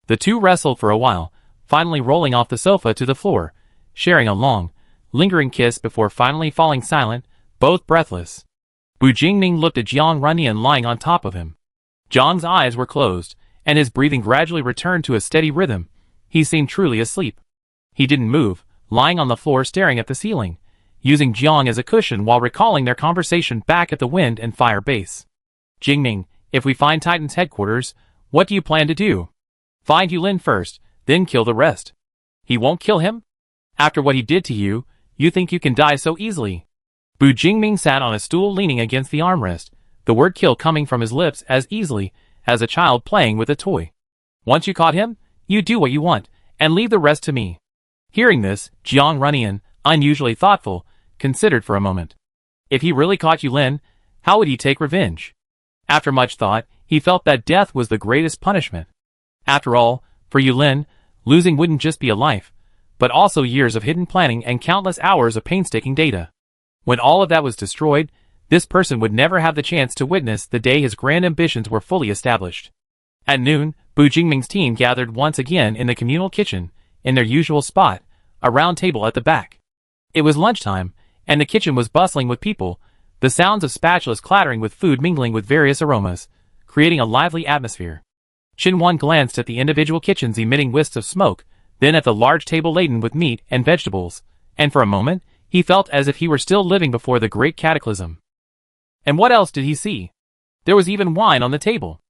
The two wrestled for a while, finally rolling off the sofa to the floor, sharing a long, lingering kiss before finally falling silent, both breathless. Bu Jingming looked at Jiang Runyan lying on top of him. Jiang's eyes were closed, and his breathing gradually returned to a steady rhythm. He seemed truly asleep. He didn't move, lying on the floor staring at the ceiling, using Jiang as a cushion while recalling their conversation back at the Wind and Fire base. Jingming, if we find Titan's headquarters, what do you plan to do? Find Yulin first, then kill the rest. He won't kill him? After what he did to you, you think you can die so easily? Bu Jingming sat on a stool leaning against the armrest, the word kill coming from his lips as easily as a child playing with a toy. Once you caught him, you do what you want, and leave the rest to me. Hearing this, Jiang Runyan, unusually thoughtful, considered for a moment. If he really caught Yulin, how would he take revenge? After much thought, he felt that death was the greatest punishment. After all, for Yulin, losing wouldn't just be a life, but also years of hidden planning and countless hours of painstaking data. When all of that was destroyed, this person would never have the chance to witness the day his grand ambitions were fully established. At noon, Bu Jingming's team gathered once again in the communal kitchen, in their usual spot, a round table at the back. It was lunchtime, and the kitchen was bustling with people, the sounds of spatulas clattering with food mingling with various aromas, creating a lively atmosphere. Xinwan glanced at the individual kitchens emitting wisps of smoke, then at the large table laden with meat and vegetables, and for a moment, he felt as if he were still living before the great cataclysm. And what else did he see? There was even wine on the table.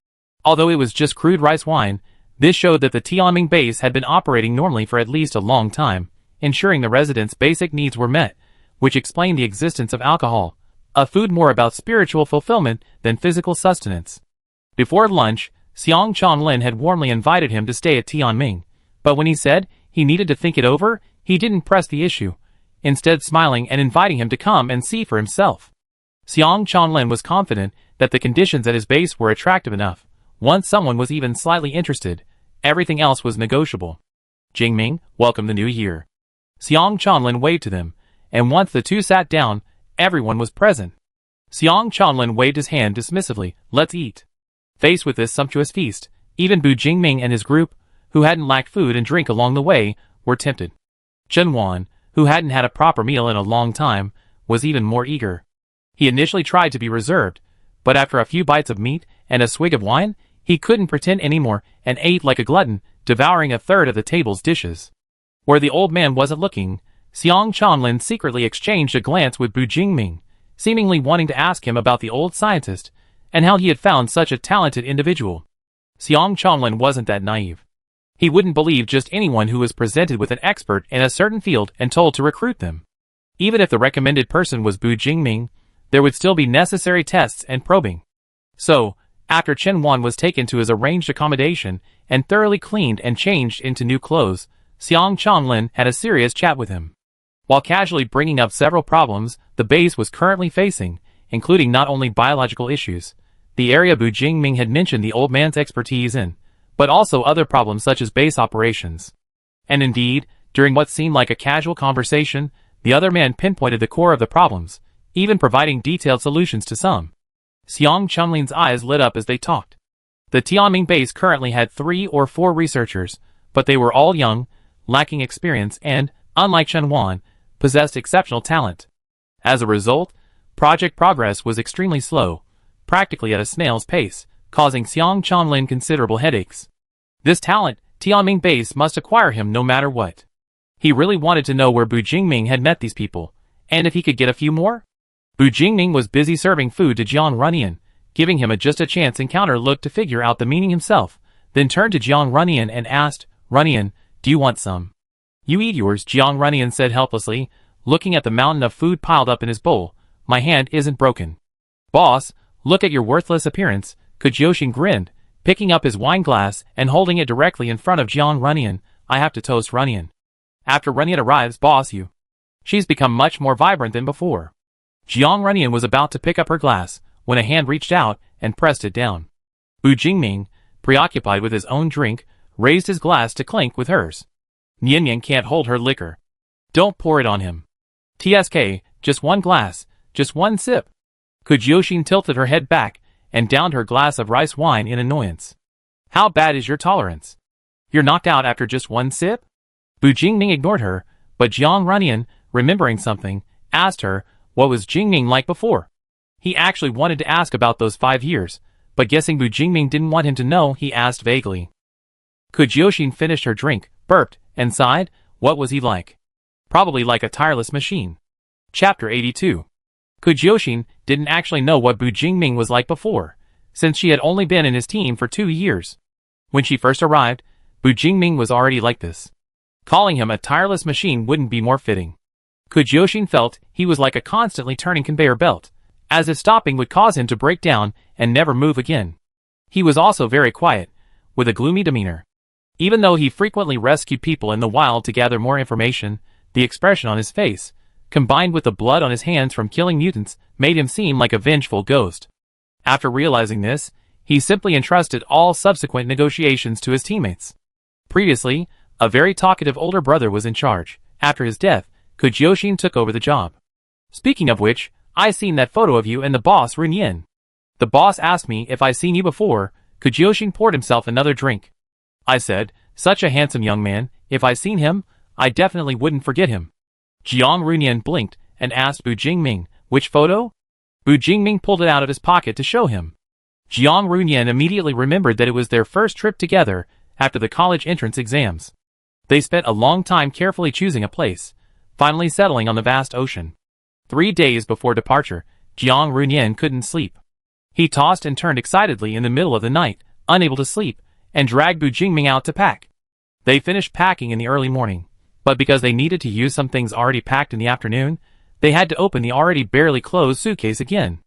Although it was just crude rice wine, this showed that the Tianming base had been operating normally for at least a long time, ensuring the residents' basic needs were met, which explained the existence of alcohol, a food more about spiritual fulfillment than physical sustenance. Before lunch, Xiang Chanlin had warmly invited him to stay at Tianming, but when he said he needed to think it over, he didn't press the issue, instead smiling and inviting him to come and see for himself. Xiang Chanlin was confident that the conditions at his base were attractive enough. Once someone was even slightly interested, everything else was negotiable. Jingming, welcome the new year. Xiang Chanlin waved to them, and once the two sat down, everyone was present. Xiang Chanlin waved his hand dismissively, let's eat. Faced with this sumptuous feast, even Bu Jingming and his group, who hadn't lacked food and drink along the way, were tempted. Xinwan, who hadn't had a proper meal in a long time, was even more eager. He initially tried to be reserved, but after a few bites of meat and a swig of wine, he couldn't pretend anymore and ate like a glutton, devouring a third of the table's dishes. Where the old man wasn't looking, Xiang Chanlin secretly exchanged a glance with Bu Jingming, seemingly wanting to ask him about the old scientist and how he had found such a talented individual. Xiang Chanlin wasn't that naive. He wouldn't believe just anyone who was presented with an expert in a certain field and told to recruit them. Even if the recommended person was Bu Jingming, there would still be necessary tests and probing. So, after Chen Wan was taken to his arranged accommodation and thoroughly cleaned and changed into new clothes, Xiang Chanlin had a serious chat with him. While casually bringing up several problems the base was currently facing, including not only biological issues, the area Bu Jingming had mentioned the old man's expertise in, but also other problems such as base operations. And indeed, during what seemed like a casual conversation, the other man pinpointed the core of the problems, even providing detailed solutions to some. Xiang Chunlin's eyes lit up as they talked. The Tianming base currently had 3 or 4 researchers, but they were all young, lacking experience and, unlike Chen Wan, possessed exceptional talent. As a result, project progress was extremely slow, practically at a snail's pace, causing Xiang Chanlin considerable headaches. This talent, Tianming base must acquire him no matter what. He really wanted to know where Bu Jingming had met these people, and if he could get a few more? Bu Jingming was busy serving food to Jiang Runyan, giving him a just-a-chance encounter look to figure out the meaning himself, then turned to Jiang Runyan and asked, "Runyan, do you want some?" "You eat yours," Jiang Runyan said helplessly, looking at the mountain of food piled up in his bowl. "My hand isn't broken." "Boss, look at your worthless appearance," Kujyoshin grinned, picking up his wine glass and holding it directly in front of Jiang Runyan. "I have to toast Runyan. After Runyan arrives, boss, She's become much more vibrant than before." Jiang Runyan was about to pick up her glass, when a hand reached out and pressed it down. Bu Jingming, preoccupied with his own drink, raised his glass to clink with hers. "Nian can't hold her liquor. Don't pour it on him. TSK, just one glass, just one sip." Kujyoshin tilted her head back and downed her glass of rice wine in annoyance. "How bad is your tolerance? You're knocked out after just one sip?" Bu Jingming ignored her, but Jiang Runyan, remembering something, asked her, what was Jingming like before? He actually wanted to ask about those 5 years, but guessing Bu Jingming didn't want him to know, he asked vaguely. Kujyoshin finished her drink, burped, and sighed. What was he like? Probably like a tireless machine. Chapter 82. Kujyoshin didn't actually know what Bu Jingming was like before, since she had only been in his team for 2 years. When she first arrived, Bu Jingming was already like this. Calling him a tireless machine wouldn't be more fitting. Kujyoshin felt he was like a constantly turning conveyor belt, as if stopping would cause him to break down and never move again. He was also very quiet, with a gloomy demeanor. Even though he frequently rescued people in the wild to gather more information, the expression on his face, combined with the blood on his hands from killing mutants, made him seem like a vengeful ghost. After realizing this, he simply entrusted all subsequent negotiations to his teammates. Previously, a very talkative older brother was in charge. After his death, Kujyoshin took over the job. "Speaking of which, I seen that photo of you and the boss Runyan. The boss asked me if I seen you before." Kujyoshin poured himself another drink. "I said, such a handsome young man, if I seen him, I definitely wouldn't forget him." Jiang Runyan blinked and asked Bu Jingming, "Which photo?" Bu Jingming pulled it out of his pocket to show him. Jiang Runyan immediately remembered that it was their first trip together after the college entrance exams. They spent a long time carefully choosing a place, finally settling on the vast ocean. 3 days before departure, Jiang Runyan couldn't sleep. He tossed and turned excitedly in the middle of the night, unable to sleep, and dragged Bu Jingming out to pack. They finished packing in the early morning, but because they needed to use some things already packed in the afternoon, they had to open the already barely closed suitcase again.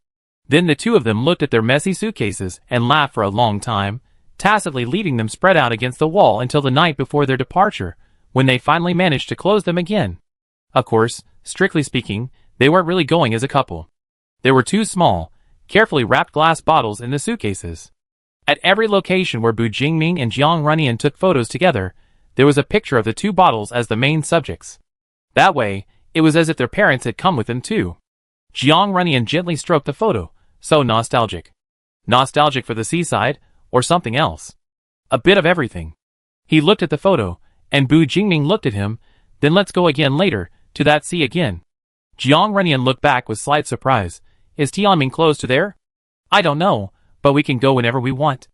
Then the two of them looked at their messy suitcases and laughed for a long time, tacitly leaving them spread out against the wall until the night before their departure, when they finally managed to close them again. Of course, strictly speaking, they weren't really going as a couple. There were 2 small, carefully wrapped glass bottles in the suitcases. At every location where Bu Jingming and Jiang Runyan took photos together, there was a picture of the 2 bottles as the main subjects. That way, it was as if their parents had come with them too. Jiang Runyan gently stroked the photo. So nostalgic. Nostalgic for the seaside, or something else. A bit of everything. He looked at the photo, and Bu Jingming looked at him. "Then let's go again later, to that sea again." Jiang Runyan looked back with slight surprise. "Is Tianming close to there?" "I don't know, but we can go whenever we want."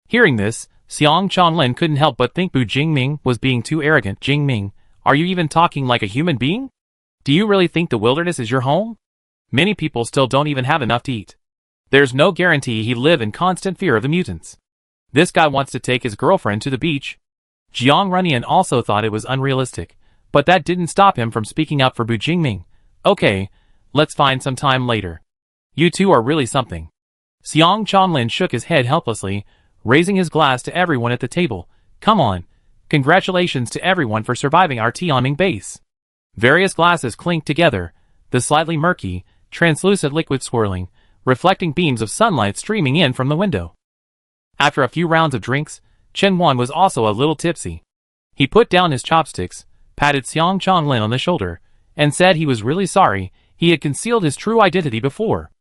Hearing this, Xiang Chanlin couldn't help but think Bu Jingming was being too arrogant. "Jingming, are you even talking like a human being? Do you really think the wilderness is your home? Many people still don't even have enough to eat. There's no guarantee he'd live in constant fear of the mutants. This guy wants to take his girlfriend to the beach." Jiang Runyan also thought it was unrealistic, but that didn't stop him from speaking up for Bu Jingming. "Okay, let's find some time later. You two are really something. Xiang Chanlin shook his head helplessly, raising his glass to everyone at the table. Come on. Congratulations to everyone for surviving our Tianming base. Various glasses clinked together, the slightly murky, translucent liquid swirling, reflecting beams of sunlight streaming in from the window. After a few rounds of drinks, Chen Wan was also a little tipsy. He put down his chopsticks, patted Xiang Chanlin on the shoulder, and said he was really sorry he had concealed his true identity before.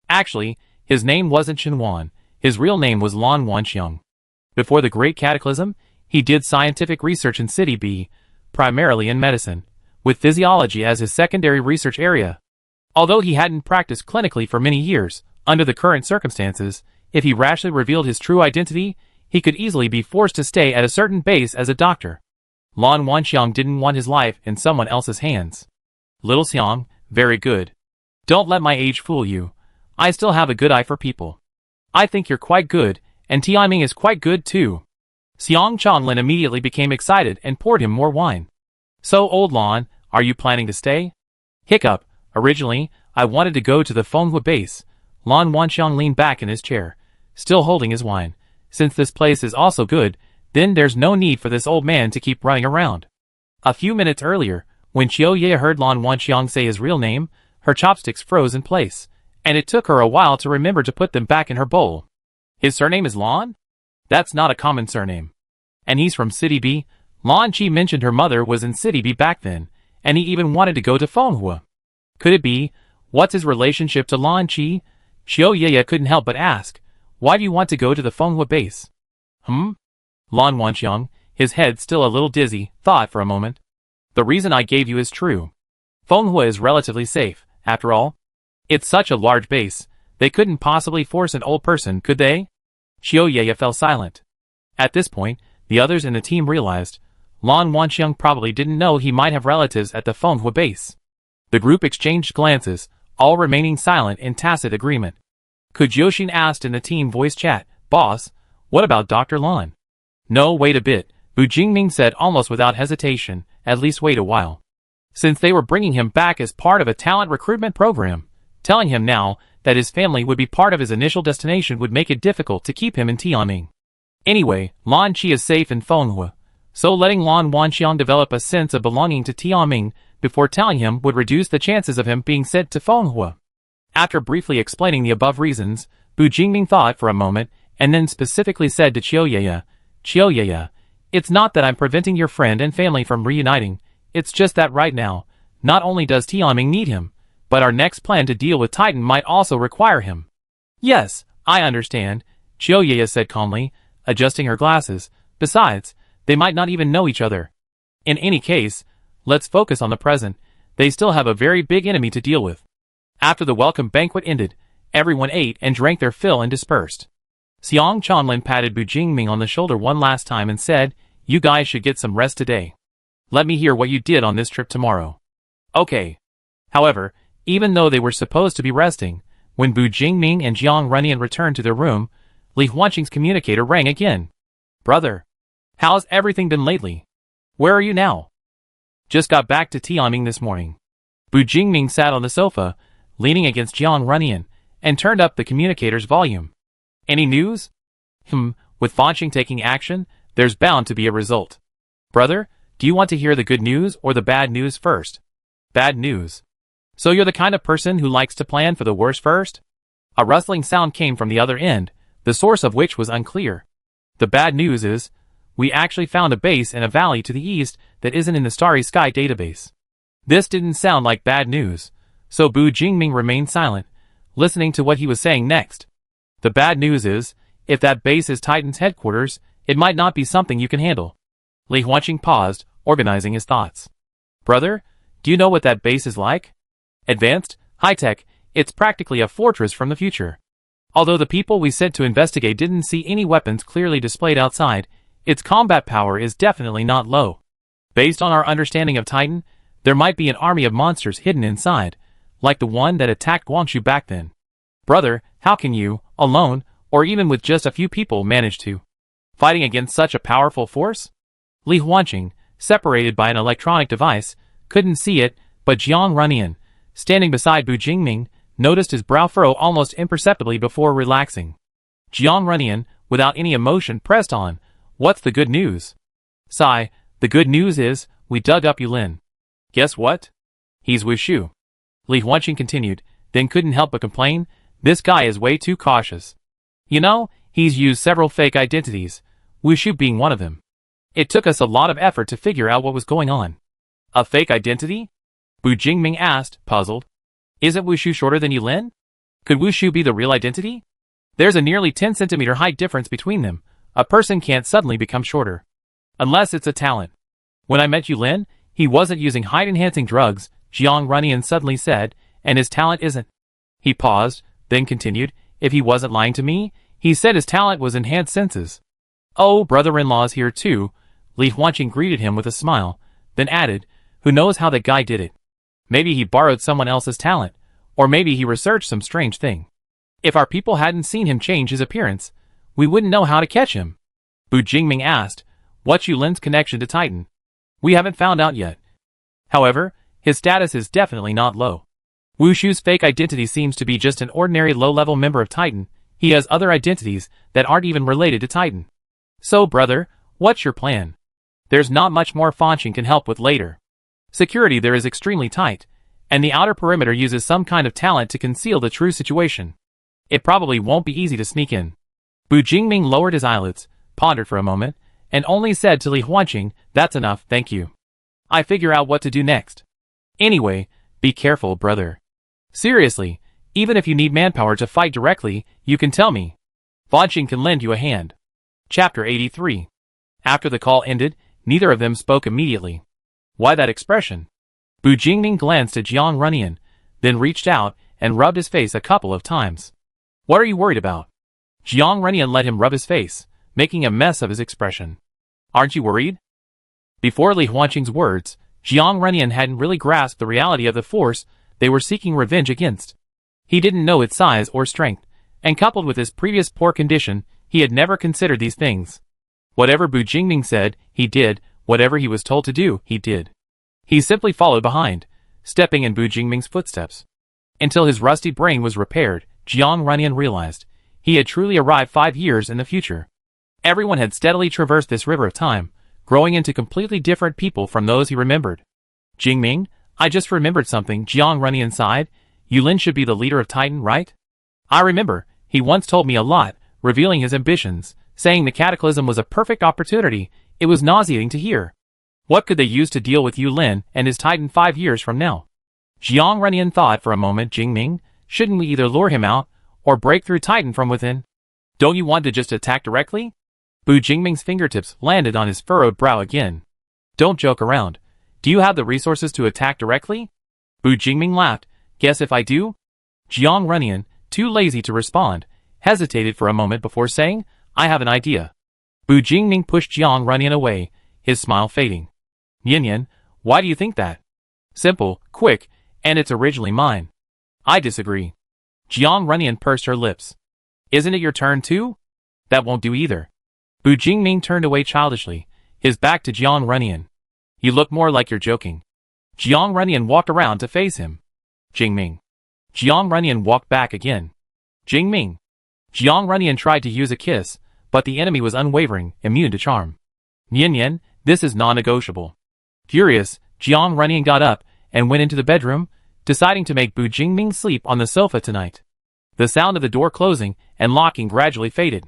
Actually, his name wasn't Chen Wan, his real name was Lan Wanxiang. Before the Great Cataclysm, he did scientific research in City B, primarily in medicine, with physiology as his secondary research area. Although he hadn't practiced clinically for many years, under the current circumstances, if he rashly revealed his true identity, he could easily be forced to stay at a certain base as a doctor. Lan Wanxiang didn't want his life in someone else's hands. Little Xiang, very good. Don't let my age fool you. I still have a good eye for people. I think you're quite good, and Tianming is quite good too. Xiang Chanlin immediately became excited and poured him more wine. So old Lan, are you planning to stay? Hiccup. Originally, I wanted to go to the Fenghua base. Lan Wanxiang leaned back in his chair, still holding his wine. Since this place is also good, then there's no need for this old man to keep running around. A few minutes earlier, when Qiu Ye heard Lan Wanxiang say his real name, her chopsticks froze in place, and it took her a while to remember to put them back in her bowl. His surname is Lan? That's not a common surname. And he's from City B? Lan Qi mentioned her mother was in City B back then, and he even wanted to go to Fenghua. Could it be? What's his relationship to Lan Qi? Qiu Ye couldn't help but ask, why do you want to go to the Fenghua base? Lan Wanxiang, his head still a little dizzy, thought for a moment. The reason I gave you is true. Fenghua is relatively safe, after all. It's such a large base, they couldn't possibly force an old person, could they? Qiu Ye fell silent. At this point, the others in the team realized, Lan Wanxiang probably didn't know he might have relatives at the Fenghua base. The group exchanged glances, all remaining silent in tacit agreement. Kujioxin asked in the team voice chat, Boss, what about Dr. Lan? No, wait a bit, Bu Jingming said almost without hesitation, at least wait a while. Since they were bringing him back as part of a talent recruitment program, telling him now that his family would be part of his initial destination would make it difficult to keep him in Tianming. Anyway, Lan Qi is safe in Fenghua, so letting Lan Wanxiang develop a sense of belonging to Tianming before telling him would reduce the chances of him being sent to Fenghua. After briefly explaining the above reasons, Bu Jingming thought for a moment and then specifically said to Qiu Ye, it's not that I'm preventing your friend and family from reuniting, it's just that right now, not only does Tianming need him, but our next plan to deal with Titan might also require him. Yes, I understand, Qiu Ye said calmly, adjusting her glasses. Besides, they might not even know each other. In any case, let's focus on the present. They still have a very big enemy to deal with. After the welcome banquet ended, everyone ate and drank their fill and dispersed. Xiang Chanlin patted Bu Jingming on the shoulder one last time and said, you guys should get some rest today. Let me hear what you did on this trip tomorrow. Okay. However, even though they were supposed to be resting, when Bu Jingming and Jiang Runyan returned to their room, Li Huanqing's communicator rang again. Brother, how's everything been lately? Where are you now? Just got back to Tianming this morning. Bu Jingming sat on the sofa, leaning against Jiang Runyan, and turned up the communicator's volume. Any news? With Huanqing taking action, there's bound to be a result. Brother, do you want to hear the good news or the bad news first? Bad news. So you're the kind of person who likes to plan for the worst first? A rustling sound came from the other end, the source of which was unclear. The bad news is, we actually found a base in a valley to the east that isn't in the Starry Sky database. This didn't sound like bad news, so Bu Jingming remained silent, listening to what he was saying next. The bad news is, if that base is Titan's headquarters, it might not be something you can handle. Li Huanqing paused, organizing his thoughts. Brother, do you know what that base is like? Advanced, high-tech, it's practically a fortress from the future. Although the people we sent to investigate didn't see any weapons clearly displayed outside, its combat power is definitely not low. Based on our understanding of Titan, there might be an army of monsters hidden inside, like the one that attacked Guangzhou back then. Brother, how can you, alone, or even with just a few people, manage to fighting against such a powerful force? Li Huanqing, separated by an electronic device, couldn't see it, but Jiang Runyan, standing beside Bu Jingming, noticed his brow furrow almost imperceptibly before relaxing. Jiang Runyan, without any emotion, pressed on, "What's the good news?" Sigh, "The good news is, we dug up Yulin." "Guess what? He's Wushu." Li Huanqing continued, then couldn't help but complain, "This guy is way too cautious. You know, he's used several fake identities, Wushu being one of them. It took us a lot of effort to figure out what was going on." "A fake identity?" Bu Jingming asked, puzzled. "Isn't Wushu shorter than Yulin? Could Wushu be the real identity? There's a nearly 10-centimeter height difference between them. A person can't suddenly become shorter. Unless it's a talent. When I met Yulin, he wasn't using height-enhancing drugs," Jiang Runyan suddenly said, "and his talent isn't." He paused, then continued, "If he wasn't lying to me, he said his talent was enhanced senses." "Oh, brother-in-law's here too," Li Huanqing greeted him with a smile, then added, "Who knows how that guy did it? Maybe he borrowed someone else's talent, or maybe he researched some strange thing. If our people hadn't seen him change his appearance, we wouldn't know how to catch him." Bu Jingming asked, "What's Yulin's connection to Titan?" "We haven't found out yet. However, his status is definitely not low. Wushu's fake identity seems to be just an ordinary low-level member of Titan. He has other identities that aren't even related to Titan. So, brother, what's your plan?" "There's not much more Fanqing can help with later. Security there is extremely tight, and the outer perimeter uses some kind of talent to conceal the true situation. It probably won't be easy to sneak in." Bu Jingming lowered his eyelids, pondered for a moment, and only said to Li Huanqing, "That's enough, thank you. I figure out what to do next. Anyway, be careful, brother. Seriously, even if you need manpower to fight directly, you can tell me. Fanqing can lend you a hand." Chapter 83. After the call ended, neither of them spoke immediately. "Why that expression?" Bu Jingming glanced at Jiang Runyan, then reached out and rubbed his face a couple of times. "What are you worried about?" Jiang Runyan let him rub his face, making a mess of his expression. "Aren't you worried?" Before Li Huanqing's words, Jiang Runyan hadn't really grasped the reality of the force they were seeking revenge against. He didn't know its size or strength, and coupled with his previous poor condition, he had never considered these things. Whatever Bu Jingming said, he did. Whatever he was told to do, he did. He simply followed behind, stepping in Bu Jingming's footsteps. Until his rusty brain was repaired, Jiang Runyan realized he had truly arrived 5 years in the future. Everyone had steadily traversed this river of time, growing into completely different people from those he remembered. "Jingming, I just remembered something," Jiang Runyan sighed. "Yulin should be the leader of Titan, right? I remember, he once told me a lot, revealing his ambitions, saying the cataclysm was a perfect opportunity. It was nauseating to hear. What could they use to deal with Yulin and his Titan 5 years from now?" Jiang Runyan thought for a moment. "Jingming, shouldn't we either lure him out, or break through Titan from within? Don't you want to just attack directly?" Bu Jingming's fingertips landed on his furrowed brow again. "Don't joke around. Do you have the resources to attack directly?" Bu Jingming laughed. "Guess if I do?" Jiang Runyan, too lazy to respond, hesitated for a moment before saying, "I have an idea." Bu Jingming pushed Jiang Runyan away, his smile fading. "Yan, why do you think that?" "Simple, quick, and it's originally mine." "I disagree." Jiang Runyan pursed her lips. "Isn't it your turn too?" "That won't do either." Bu Jingming turned away childishly, his back to Jiang Runyan. "You look more like you're joking." Jiang Runyan walked around to face him. "Jingming." Jiang Runyan walked back again. "Jingming." Jiang Runyan tried to use a kiss, but the enemy was unwavering, immune to charm. "Yan, this is non-negotiable." Furious, Jiang Runyan got up and went into the bedroom, deciding to make Bu Jingming sleep on the sofa tonight. The sound of the door closing and locking gradually faded.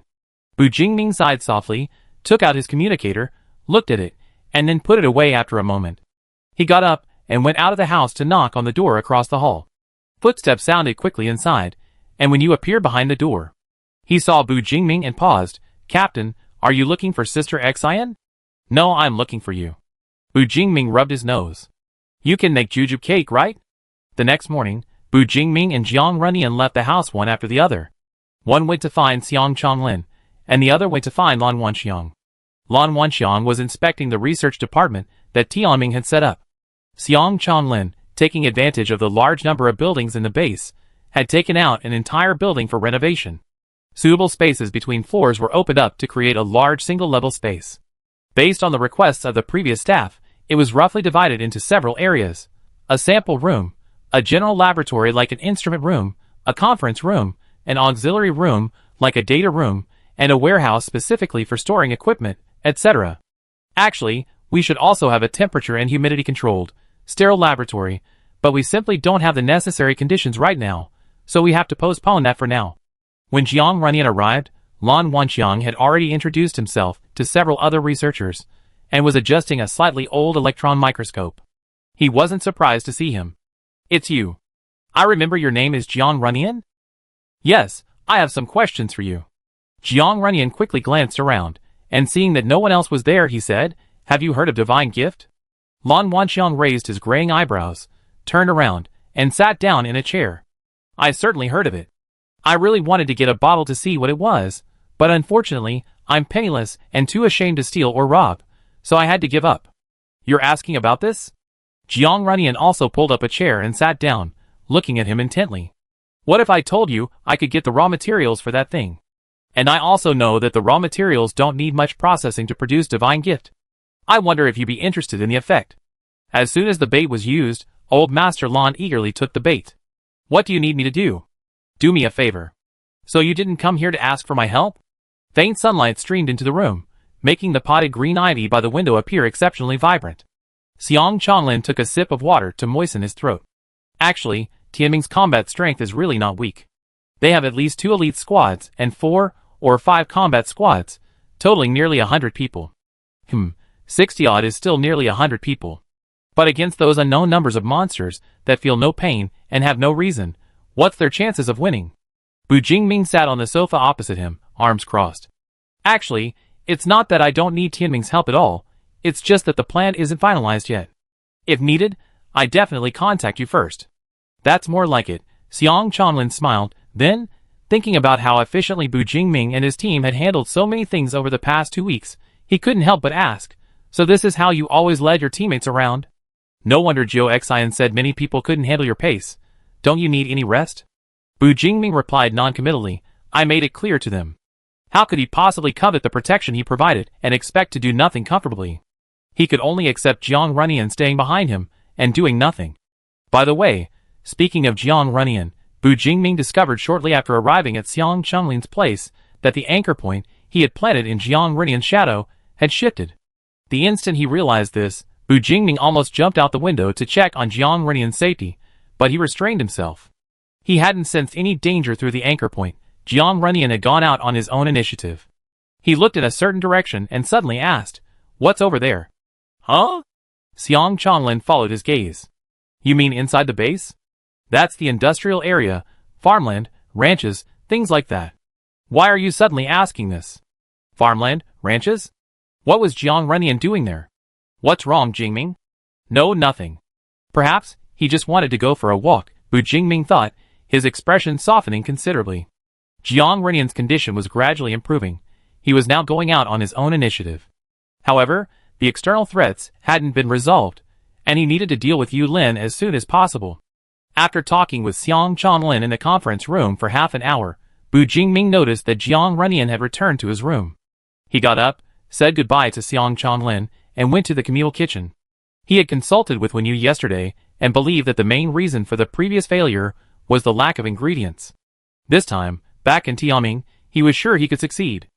Bu Jingming sighed softly, took out his communicator, looked at it, and then put it away after a moment. He got up and went out of the house to knock on the door across the hall. Footsteps sounded quickly inside, and when you appeared behind the door, he saw Bu Jingming and paused. "Captain, are you looking for Sister Xian?" "No, I'm looking for you." Bu Jingming rubbed his nose. "You can make jujube cake, right?" The next morning, Bu Jingming and Jiang Runyan left the house one after the other. One went to find Xiang Chonglin, and the other went to find Lan Wanxiang. Lan Wanxiang was inspecting the research department that Tianming had set up. Xiang Chonglin, taking advantage of the large number of buildings in the base, had taken out an entire building for renovation. Suitable spaces between floors were opened up to create a large single-level space. Based on the requests of the previous staff, it was roughly divided into several areas: a sample room, a general laboratory like an instrument room, a conference room, an auxiliary room, like a data room, and a warehouse specifically for storing equipment, etc. Actually, we should also have a temperature and humidity controlled, sterile laboratory, but we simply don't have the necessary conditions right now, so we have to postpone that for now. When Jiang Runyan arrived, Lan Wanqiang had already introduced himself to several other researchers, and was adjusting a slightly old electron microscope. He wasn't surprised to see him. "It's you. I remember your name is Jiang Runyan?" "Yes, I have some questions for you." Jiang Runyan quickly glanced around, and seeing that no one else was there, he said, "Have you heard of Divine Gift?" Lan Wanqiang raised his graying eyebrows, turned around, and sat down in a chair. "I certainly heard of it. I really wanted to get a bottle to see what it was, but unfortunately, I'm penniless and too ashamed to steal or rob, so I had to give up." "You're asking about this?" Jiang Runyan also pulled up a chair and sat down, looking at him intently. "What if I told you I could get the raw materials for that thing? And I also know that the raw materials don't need much processing to produce Divine Gift. I wonder if you'd be interested in the effect." As soon as the bait was used, Old Master Lan eagerly took the bait. "What do you need me to do?" "Do me a favor." "So you didn't come here to ask for my help?" Faint sunlight streamed into the room, making the potted green ivy by the window appear exceptionally vibrant. Xiang Changlin took a sip of water to moisten his throat. Actually, Tianming's combat strength is really not weak. They have at least 2 elite squads and 4 or 5 combat squads, totaling nearly 100 people. 60-odd is still nearly 100 people. But against those unknown numbers of monsters that feel no pain and have no reason, what's their chances of winning? Bu Jingming sat on the sofa opposite him, arms crossed. "Actually, it's not that I don't need Tianming's help at all, it's just that the plan isn't finalized yet. If needed, I definitely contact you first." "That's more like it," Xiang Changlin smiled, then, thinking about how efficiently Bu Jingming and his team had handled so many things over the past 2 weeks, he couldn't help but ask, "So this is how you always led your teammates around?" "No wonder Zhou Xian said many people couldn't handle your pace. Don't you need any rest?" Bu Jingming replied noncommittally, "I made it clear to them. How could he possibly covet the protection he provided and expect to do nothing comfortably? He could only accept Jiang Runyan staying behind him and doing nothing." By the way, speaking of Jiang Runyan, Bu Jingming discovered shortly after arriving at Xiang Chenglin's place that the anchor point he had planted in Jiang Runyan's shadow had shifted. The instant he realized this, Bu Jingming almost jumped out the window to check on Jiang Runyan's safety, but he restrained himself. He hadn't sensed any danger through the anchor point. Jiang Runyan had gone out on his own initiative. He looked in a certain direction and suddenly asked, "What's over there?" "Huh?" Xiang Changlin followed his gaze. "You mean inside the base? That's the industrial area, farmland, ranches, things like that. Why are you suddenly asking this?" "Farmland, ranches? What was Jiang Runyan doing there?" "What's wrong, Jingming?" "No, nothing. Perhaps he just wanted to go for a walk," Bu Jingming thought, his expression softening considerably. Jiang Runyan's condition was gradually improving. He was now going out on his own initiative. However, the external threats hadn't been resolved, and he needed to deal with Yu Lin as soon as possible. After talking with Xiang Changlin in the conference room for half an hour, Bu Jingming noticed that Jiang Runyan had returned to his room. He got up, said goodbye to Xiang Changlin, and went to the communal kitchen. He had consulted with Wen Yu yesterday and believed that the main reason for the previous failure was the lack of ingredients. This time, back in Tianming, he was sure he could succeed.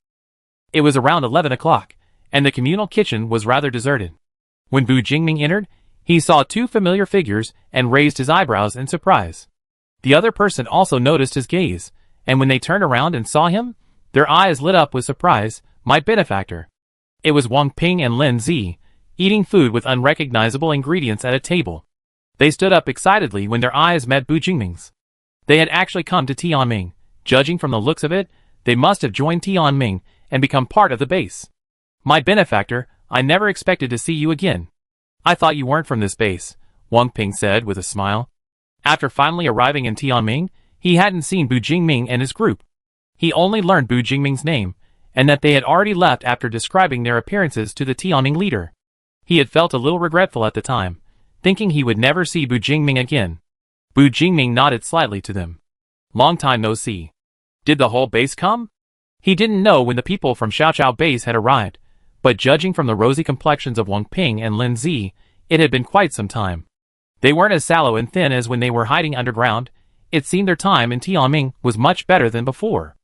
It was around 11 o'clock, and the communal kitchen was rather deserted. When Bu Jingming entered, he saw 2 familiar figures and raised his eyebrows in surprise. The other person also noticed his gaze, and when they turned around and saw him, their eyes lit up with surprise. "My benefactor." It was Wang Ping and Lin Zi, eating food with unrecognizable ingredients at a table. They stood up excitedly when their eyes met Bu Jingming's. They had actually come to Tianming. Judging from the looks of it, they must have joined Tianming and become part of the base. "My benefactor, I never expected to see you again." "I thought you weren't from this base," Wang Ping said with a smile. After finally arriving in Tianming, he hadn't seen Bu Jingming and his group. He only learned Bu Jingming's name, and that they had already left after describing their appearances to the Tianming leader. He had felt a little regretful at the time, thinking he would never see Bu Jingming again. Bu Jingming nodded slightly to them. "Long time no see. Did the whole base come?" He didn't know when the people from Xiaochao base had arrived, but judging from the rosy complexions of Wang Ping and Lin Zi, it had been quite some time. They weren't as sallow and thin as when they were hiding underground. it seemed their time in Tianming was much better than before.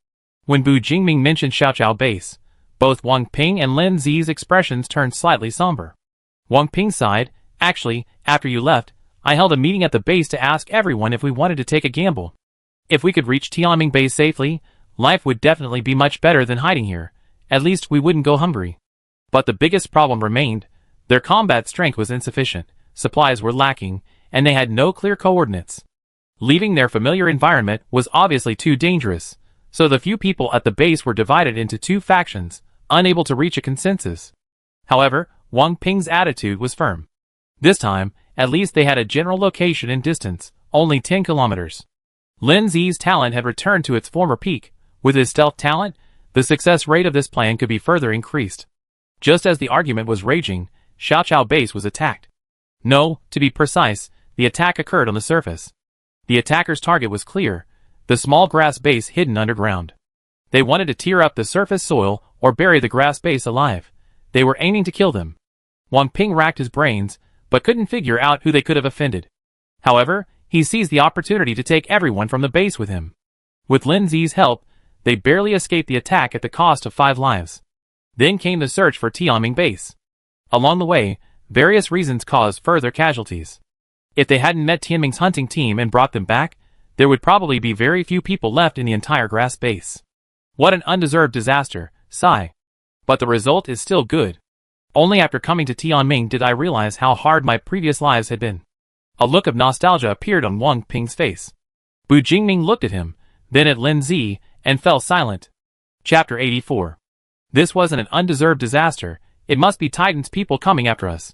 When Bu Jingming mentioned Xiaoqiao base, both Wang Ping and Lin Zi's expressions turned slightly somber. Wang Ping sighed, "Actually, after you left, I held a meeting at the base to ask everyone if we wanted to take a gamble. If we could reach Tianming base safely, life would definitely be much better than hiding here. At least we wouldn't go hungry." But the biggest problem remained. Their combat strength was insufficient, supplies were lacking, and they had no clear coordinates. Leaving their familiar environment was obviously too dangerous, so the few people at the base were divided into two factions, unable to reach a consensus. However, Wang Ping's attitude was firm. This time, at least they had a general location and distance, only 10 kilometers. Lin Zi's talent had returned to its former peak. With his stealth talent, the success rate of this plan could be further increased. Just as the argument was raging, Xiaoqiao base was attacked. No, to be precise, the attack occurred on the surface. The attacker's target was clear, the small grass base hidden underground. They wanted to tear up the surface soil or bury the grass base alive. They were aiming to kill them. Wang Ping racked his brains, but couldn't figure out who they could have offended. However, he seized the opportunity to take everyone from the base with him. With Lin Zi's help, they barely escaped the attack at the cost of 5 lives. Then came the search for Tianming base. Along the way, various reasons caused further casualties. If they hadn't met Tianming's hunting team and brought them back, there would probably be very few people left in the entire grass base. What an undeserved disaster, sigh. But the result is still good. Only after coming to Tianming did I realize how hard my previous lives had been. A look of nostalgia appeared on Wang Ping's face. Bu Jingming looked at him, then at Lin Zi, and fell silent. Chapter 84. This wasn't an undeserved disaster, it must be Titan's people coming after us.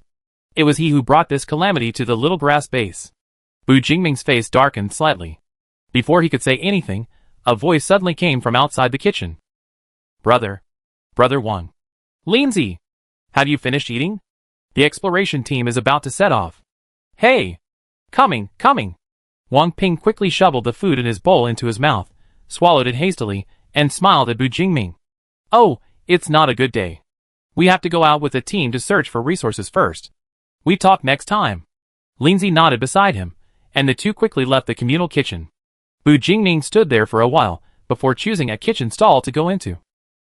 It was he who brought this calamity to the little grass base. Bu Jingming's face darkened slightly. Before he could say anything, a voice suddenly came from outside the kitchen. Brother Wang. Lin Zi, have you finished eating? The exploration team is about to set off. Hey! Coming! Wang Ping quickly shoveled the food in his bowl into his mouth, swallowed it hastily, and smiled at Bu Jingming. Oh, it's not a good day. We have to go out with the team to search for resources first. We talk next time. Lin Zi nodded beside him, and the two quickly left the communal kitchen. Bu Jingming stood there for a while, before choosing a kitchen stall to go into.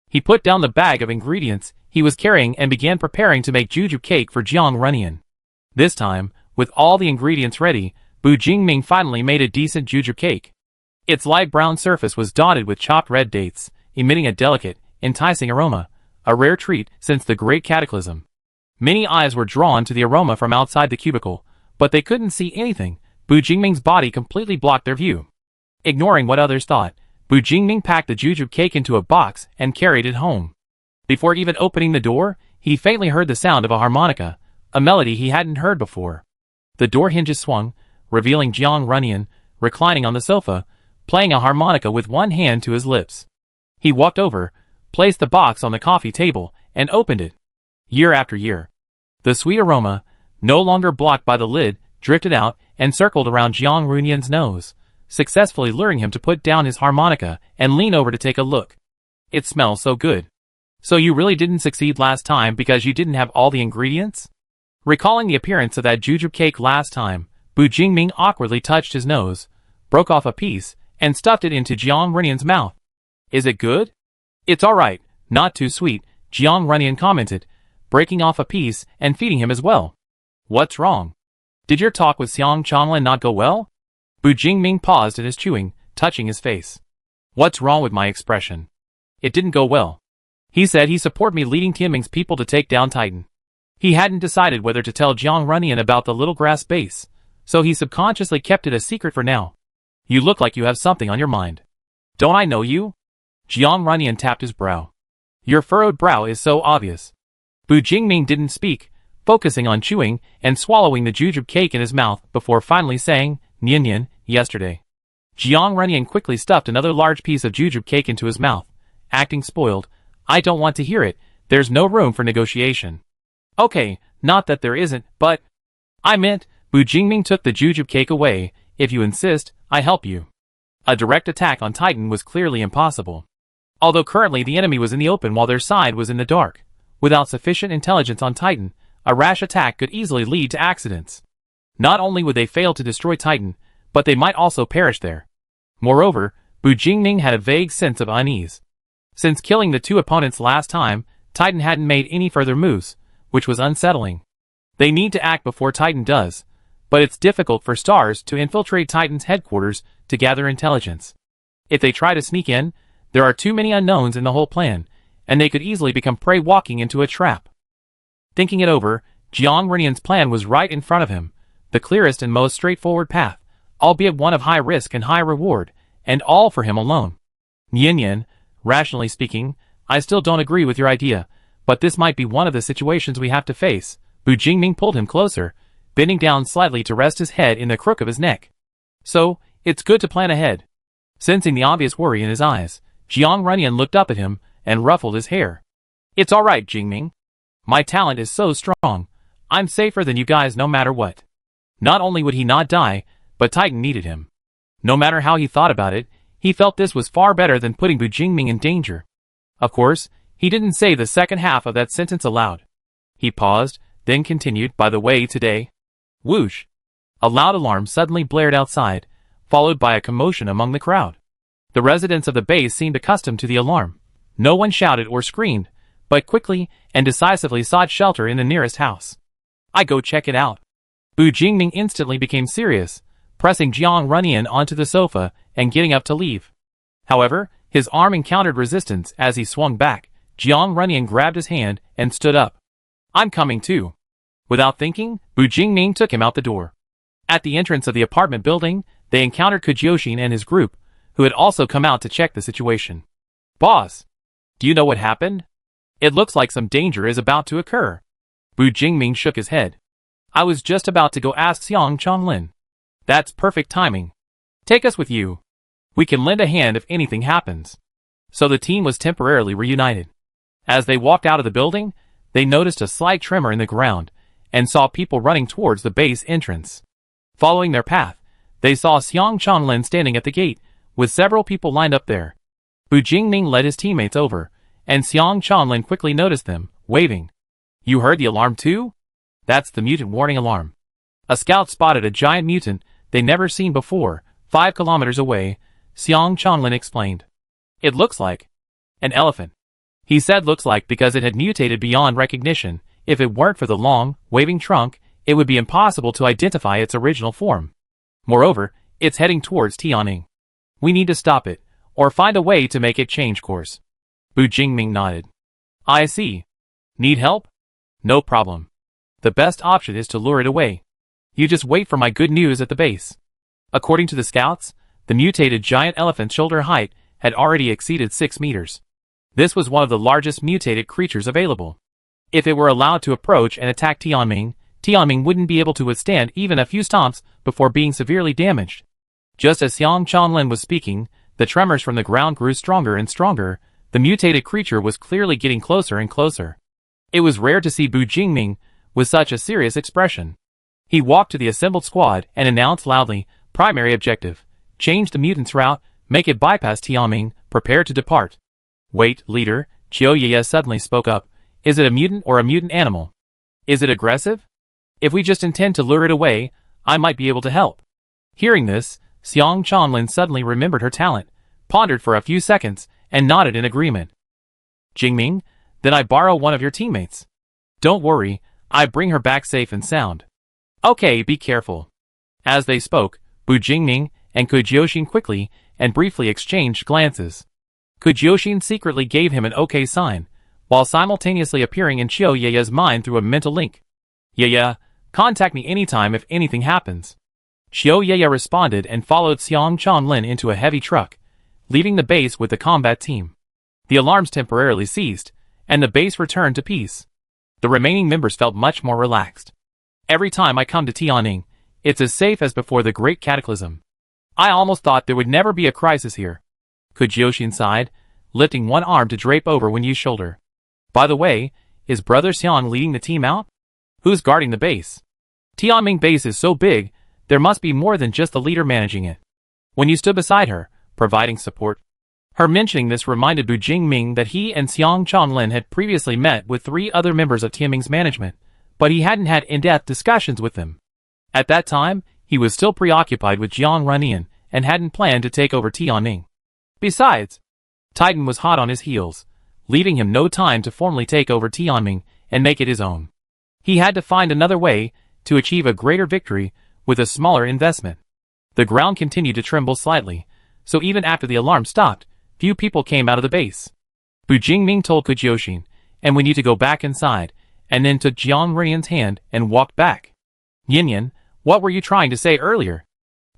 He put down the bag of ingredients he was carrying and began preparing to make juju cake for Jiang Runyan. This time, with all the ingredients ready, Bu Jingming finally made a decent juju cake. Its light brown surface was dotted with chopped red dates, emitting a delicate, enticing aroma, a rare treat since the Great Cataclysm. Many eyes were drawn to the aroma from outside the cubicle, but they couldn't see anything. Bu Jingming's body completely blocked their view. Ignoring what others thought, Bu Jingming packed the juju cake into a box and carried it home. Before even opening the door, he faintly heard the sound of a harmonica, a melody he hadn't heard before. The door hinges swung, revealing Jiang Runyan, reclining on the sofa, playing a harmonica with one hand to his lips. He walked over, placed the box on the coffee table, and opened it. Year after year, the sweet aroma, no longer blocked by the lid, drifted out and circled around Jiang Runyan's nose, successfully luring him to put down his harmonica and lean over to take a look. It smells so good. So you really didn't succeed last time because you didn't have all the ingredients? Recalling the appearance of that juju cake last time, Bu Jingming awkwardly touched his nose, broke off a piece, and stuffed it into Jiang Runyan's mouth. Is it good? It's alright, not too sweet, Jiang Runyan commented, breaking off a piece and feeding him as well. What's wrong? Did your talk with Xiang Changlin not go well? Bu Jingming paused in his chewing, touching his face. What's wrong with my expression? It didn't go well. He said he supported me leading Tianming's people to take down Titan. He hadn't decided whether to tell Jiang Runyan about the little grass base, so he subconsciously kept it a secret for now. You look like you have something on your mind. Don't I know you? Jiang Runyan tapped his brow. Your furrowed brow is so obvious. Bu Jingming didn't speak, focusing on chewing and swallowing the juju cake in his mouth before finally saying, Nian, yesterday. Jiang Runyan quickly stuffed another large piece of juju cake into his mouth, acting spoiled. I don't want to hear it, there's no room for negotiation. Okay, not that there isn't, but... I meant, Bu Jingming took the juju cake away, if you insist, I help you. A direct attack on Titan was clearly impossible. Although currently the enemy was in the open while their side was in the dark. Without sufficient intelligence on Titan, a rash attack could easily lead to accidents. Not only would they fail to destroy Titan, but they might also perish there. Moreover, Bu Jingming had a vague sense of unease. Since killing the two opponents last time, Titan hadn't made any further moves, which was unsettling. They need to act before Titan does, but it's difficult for stars to infiltrate Titan's headquarters to gather intelligence. If they try to sneak in, there are too many unknowns in the whole plan, and they could easily become prey walking into a trap. Thinking it over, Jiang Renian's plan was right in front of him, the clearest and most straightforward path, albeit one of high risk and high reward, and all for him alone. Yin, rationally speaking, I still don't agree with your idea, but this might be one of the situations we have to face. Bu Jingming pulled him closer, bending down slightly to rest his head in the crook of his neck. So, it's good to plan ahead. Sensing the obvious worry in his eyes, Jiang Renian looked up at him and ruffled his hair. It's alright, Jingming. My talent is so strong, I'm safer than you guys no matter what. Not only would he not die, but Titan needed him. No matter how he thought about it, he felt this was far better than putting Bu Jingming in danger. Of course, he didn't say the second half of that sentence aloud. He paused, then continued, by the way today. Whoosh! A loud alarm suddenly blared outside, followed by a commotion among the crowd. The residents of the base seemed accustomed to the alarm. No one shouted or screamed, but quickly and decisively sought shelter in the nearest house. I go check it out. Bu Jingming instantly became serious, pressing Jiang Renian onto the sofa and getting up to leave. However, his arm encountered resistance as he swung back. Jiang Renian grabbed his hand and stood up. I'm coming too. Without thinking, Bu Jingming took him out the door. At the entrance of the apartment building, they encountered Kujyoshin and his group, who had also come out to check the situation. Boss, do you know what happened? It looks like some danger is about to occur. Bu Jingming shook his head. I was just about to go ask Xiang Changlin. That's perfect timing. Take us with you. We can lend a hand if anything happens. So the team was temporarily reunited. As they walked out of the building, they noticed a slight tremor in the ground, and saw people running towards the base entrance. Following their path, they saw Xiang Changlin standing at the gate, with several people lined up there. Bu Jingming led his teammates over, and Xiang Changlin quickly noticed them, waving. You heard the alarm too? That's the mutant warning alarm. A scout spotted a giant mutant they'd never seen before, 5 kilometers away, Xiang Changlin explained. It looks like an elephant. He said looks like because it had mutated beyond recognition. If it weren't for the long, waving trunk, it would be impossible to identify its original form. Moreover, it's heading towards Tianning. We need to stop it, or find a way to make it change course. Bu Jingming nodded. I see. Need help? No problem. The best option is to lure it away. You just wait for my good news at the base. According to the scouts, the mutated giant elephant's shoulder height had already exceeded 6 meters. This was one of the largest mutated creatures available. If it were allowed to approach and attack Tianming, Tianming wouldn't be able to withstand even a few stomps before being severely damaged. Just as Xiang Changlin was speaking, the tremors from the ground grew stronger and stronger. The mutated creature was clearly getting closer and closer. It was rare to see Bu Jingming with such a serious expression. He walked to the assembled squad and announced loudly, primary objective, change the mutant's route, make it bypass Tianming, prepare to depart. Wait, leader, Chiu Ye suddenly spoke up. Is it a mutant or a mutant animal? Is it aggressive? If we just intend to lure it away, I might be able to help. Hearing this, Xiang Changlin suddenly remembered her talent, pondered for a few seconds, and nodded in agreement. Jingming, then I borrow one of your teammates. Don't worry, I bring her back safe and sound. Okay, be careful. As they spoke, Bu Jingming and Kujyoshin quickly and briefly exchanged glances. Kujyoshin secretly gave him an okay sign, while simultaneously appearing in Chiu Ye's mind through a mental link. Yeah, contact me anytime if anything happens. Chiu Ye responded and followed Xiang Changlin into a heavy truck, leaving the base with the combat team. The alarms temporarily ceased, and the base returned to peace. The remaining members felt much more relaxed. Every time I come to Tianning, it's as safe as before the Great Cataclysm. I almost thought there would never be a crisis here. Kujyoshin sighed, lifting one arm to drape over Wenyu's shoulder. By the way, is Brother Xiang leading the team out? Who's guarding the base? Tianming base is so big, there must be more than just the leader managing it. Wenyu stood beside her, providing support. Her mentioning this reminded Bu Jingming that he and Xiang Changlin had previously met with 3 other members of Tianming's management, but he hadn't had in-depth discussions with them. At that time, he was still preoccupied with Jiang Renian and hadn't planned to take over Tianming. Besides, Titan was hot on his heels, leaving him no time to formally take over Tianming and make it his own. He had to find another way to achieve a greater victory with a smaller investment. The ground continued to tremble slightly, so even after the alarm stopped, few people came out of the base. Bu Jingming told Kujioshin, "And we need to go back inside," and then took Jiang Renian's hand and walked back. "Yin, what were you trying to say earlier?"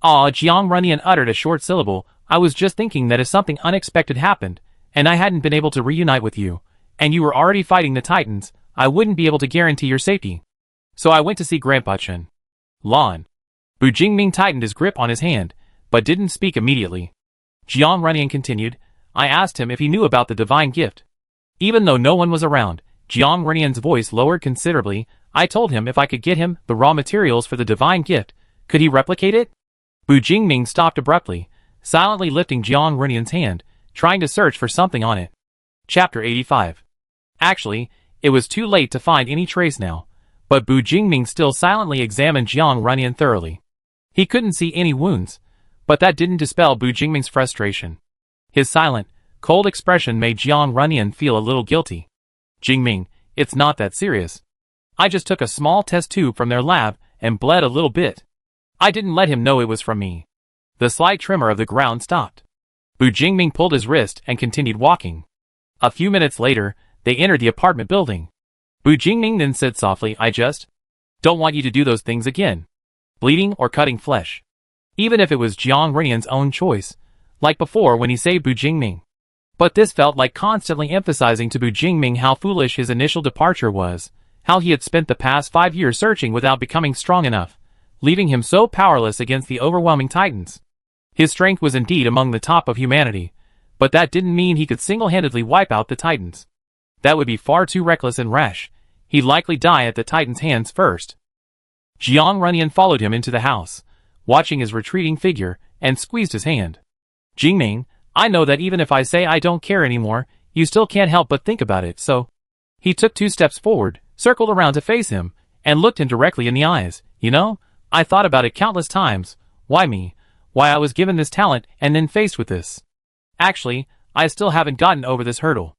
Jiang Renian uttered a short syllable. "I was just thinking that if something unexpected happened, and I hadn't been able to reunite with you, and you were already fighting the Titans, I wouldn't be able to guarantee your safety. So I went to see Grandpa Chen." Lan. Bu Jingming tightened his grip on his hand, but didn't speak immediately. Jiang Renian continued, "I asked him if he knew about the divine gift. Even though no one was around, Jiang Renian's voice lowered considerably. I told him if I could get him the raw materials for the divine gift, could he replicate it?" Bu Jingming stopped abruptly, silently lifting Jiang Renian's hand, trying to search for something on it. Chapter 85. Actually, it was too late to find any trace now, but Bu Jingming still silently examined Jiang Renian thoroughly. He couldn't see any wounds, but that didn't dispel Bu Jingming's frustration. His silent, cold expression made Jiang Renian feel a little guilty. "Jingming, it's not that serious. I just took a small test tube from their lab and bled a little bit. I didn't let him know it was from me." The slight tremor of the ground stopped. Bu Jingming pulled his wrist and continued walking. A few minutes later, they entered the apartment building. Bu Jingming then said softly, "I just don't want you to do those things again. Bleeding or cutting flesh." Even if it was Jiang Renian's own choice, like before when he saved Bu Jingming. But this felt like constantly emphasizing to Bu Jingming how foolish his initial departure was, how he had spent the past 5 years searching without becoming strong enough, leaving him so powerless against the overwhelming Titans. His strength was indeed among the top of humanity, but that didn't mean he could single-handedly wipe out the Titans. That would be far too reckless and rash. He'd likely die at the Titans' hands first. Jiang Renian followed him into the house, watching his retreating figure, and squeezed his hand. "Jingming, I know that even if I say I don't care anymore, you still can't help but think about it, so..." He took 2 steps forward, circled around to face him, and looked him directly in the eyes. "You know, I thought about it countless times. Why me? Why I was given this talent and then faced with this. Actually, I still haven't gotten over this hurdle.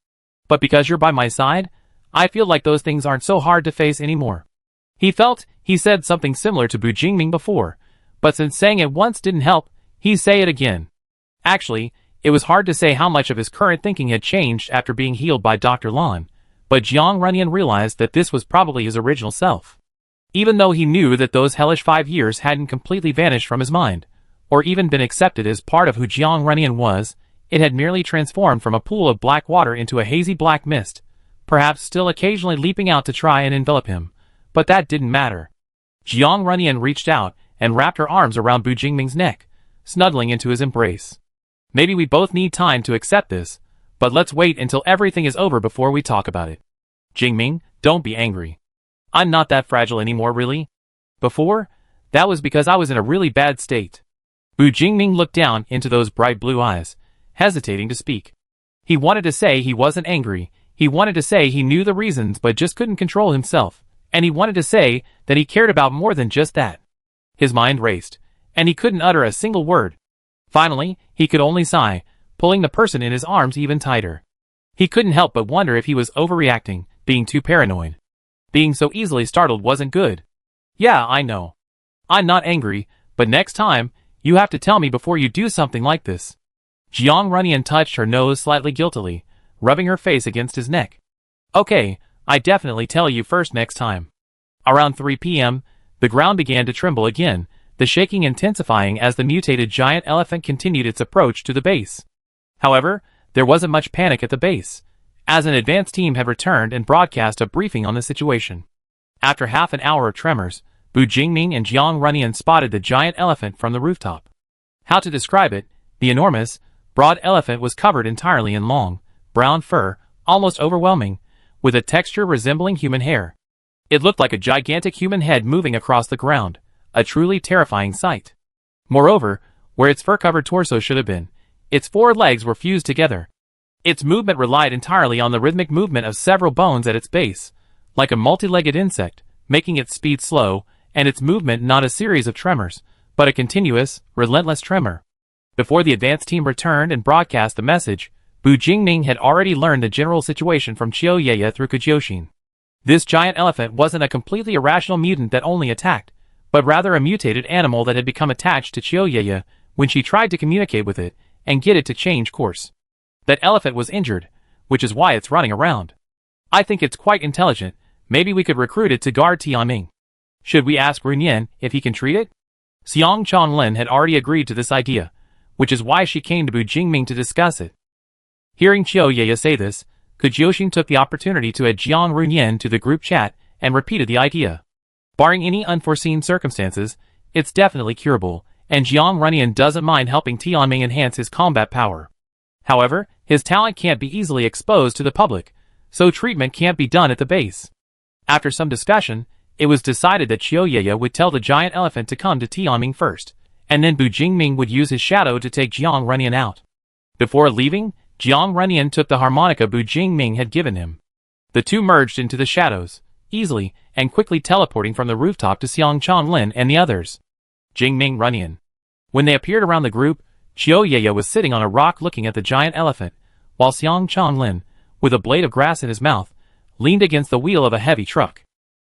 But because you're by my side, I feel like those things aren't so hard to face anymore." He said something similar to Bu Jingming before, but since saying it once didn't help, he'd say it again. Actually, it was hard to say how much of his current thinking had changed after being healed by Dr. Lan, but Jiang Renian realized that this was probably his original self. Even though he knew that those hellish 5 years hadn't completely vanished from his mind, or even been accepted as part of who Jiang Renian was, it had merely transformed from a pool of black water into a hazy black mist, perhaps still occasionally leaping out to try and envelop him, but that didn't matter. Jiang Renian reached out and wrapped her arms around Bu Jingming's neck, snuggling into his embrace. "Maybe we both need time to accept this, but let's wait until everything is over before we talk about it. Jingming, don't be angry. I'm not that fragile anymore, really. Before, that was because I was in a really bad state." Bu Jingming looked down into those bright blue eyes, hesitating to speak. He wanted to say he wasn't angry, he wanted to say he knew the reasons but just couldn't control himself, and he wanted to say that he cared about more than just that. His mind raced, and he couldn't utter a single word. Finally, he could only sigh, pulling the person in his arms even tighter. He couldn't help but wonder if he was overreacting, being too paranoid. Being so easily startled wasn't good. "Yeah, I know. I'm not angry, but next time, you have to tell me before you do something like this." Jiang Renian touched her nose slightly guiltily, rubbing her face against his neck. "Okay, I definitely tell you first next time." Around 3 p.m., the ground began to tremble again, the shaking intensifying as the mutated giant elephant continued its approach to the base. However, there wasn't much panic at the base, as an advance team had returned and broadcast a briefing on the situation. After half an hour of tremors, Bu Jingming and Jiang Renian spotted the giant elephant from the rooftop. How to describe it? The enormous, broad elephant was covered entirely in long, brown fur, almost overwhelming, with a texture resembling human hair. It looked like a gigantic human head moving across the ground, a truly terrifying sight. Moreover, where its fur-covered torso should have been, its 4 legs were fused together. Its movement relied entirely on the rhythmic movement of several bones at its base, like a multi-legged insect, making its speed slow, and its movement not a series of tremors, but a continuous, relentless tremor. Before the advance team returned and broadcast the message, Bu Jingming had already learned the general situation from Qiu Yeye through Kujioxin. This giant elephant wasn't a completely irrational mutant that only attacked, but rather a mutated animal that had become attached to Qiu Yeye when she tried to communicate with it and get it to change course. That elephant was injured, which is why it's running around. I think it's quite intelligent. Maybe we could recruit it to guard Tianming. Should we ask Runyan if he can treat it? Xiang Chanlin had already agreed to this idea, which is why she came to Bu Jingming to discuss it. Hearing Qiu Yeye say this, Kujioxin took the opportunity to add Jiang Runyan to the group chat and repeated the idea. Barring any unforeseen circumstances, it's definitely curable, and Jiang Runyan doesn't mind helping Tianming enhance his combat power. However, his talent can't be easily exposed to the public, so treatment can't be done at the base. After some discussion, it was decided that Qiu Yeye would tell the giant elephant to come to Tianming first, and then Bu Jingming would use his shadow to take Jiang Runyan out. Before leaving, Jiang Runyan took the harmonica Bu Jingming had given him. The two merged into the shadows, easily and quickly teleporting from the rooftop to Xiang Chanlin and the others. Jingming Runyan. When they appeared around the group, Qiu Yeye was sitting on a rock looking at the giant elephant, while Xiang Chanlin, with a blade of grass in his mouth, leaned against the wheel of a heavy truck.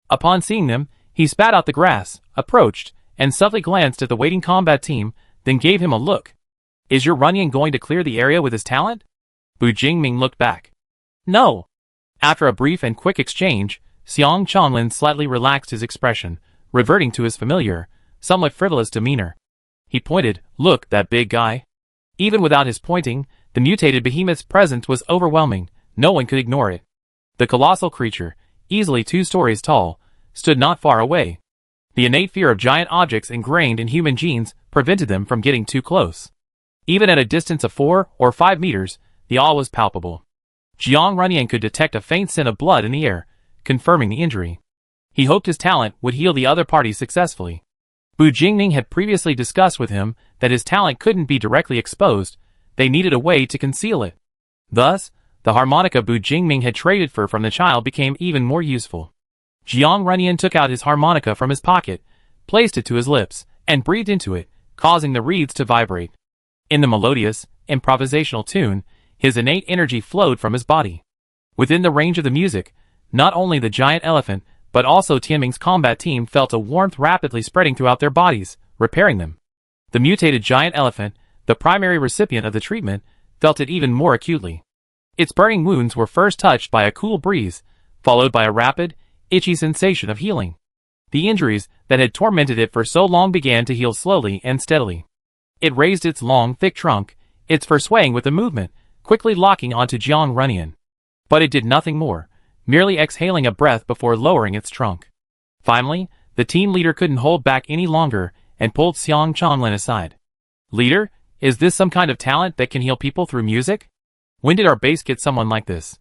Upon seeing them, he spat out the grass, approached, and subtly glanced at the waiting combat team, then gave him a look. Is your Runyan going to clear the area with his talent? Bu Jingming looked back. No. After a brief and quick exchange, Xiang Chanlin slightly relaxed his expression, reverting to his familiar, somewhat frivolous demeanor. He pointed, look, that big guy. Even without his pointing, the mutated behemoth's presence was overwhelming, no one could ignore it. The colossal creature, easily 2 stories tall, stood not far away. The innate fear of giant objects ingrained in human genes prevented them from getting too close. Even at a distance of 4 or 5 meters, the awe was palpable. Jiang Runyan could detect a faint scent of blood in the air, confirming the injury. He hoped his talent would heal the other party successfully. Bu Jingming had previously discussed with him that his talent couldn't be directly exposed, they needed a way to conceal it. Thus, the harmonica Bu Jingming had traded for from the child became even more useful. Jiang Runyan took out his harmonica from his pocket, placed it to his lips, and breathed into it, causing the reeds to vibrate. In the melodious, improvisational tune, his innate energy flowed from his body. Within the range of the music, not only the giant elephant, but also Tianming's combat team felt a warmth rapidly spreading throughout their bodies, repairing them. The mutated giant elephant, the primary recipient of the treatment, felt it even more acutely. Its burning wounds were first touched by a cool breeze, followed by a rapid, itchy sensation of healing. The injuries that had tormented it for so long began to heal slowly and steadily. It raised its long, thick trunk, its fur swaying with the movement, quickly locking onto Jiang Runyan. But it did nothing more, merely exhaling a breath before lowering its trunk. Finally, the team leader couldn't hold back any longer and pulled Xiang Chanlin aside. Leader, is this some kind of talent that can heal people through music? When did our base get someone like this?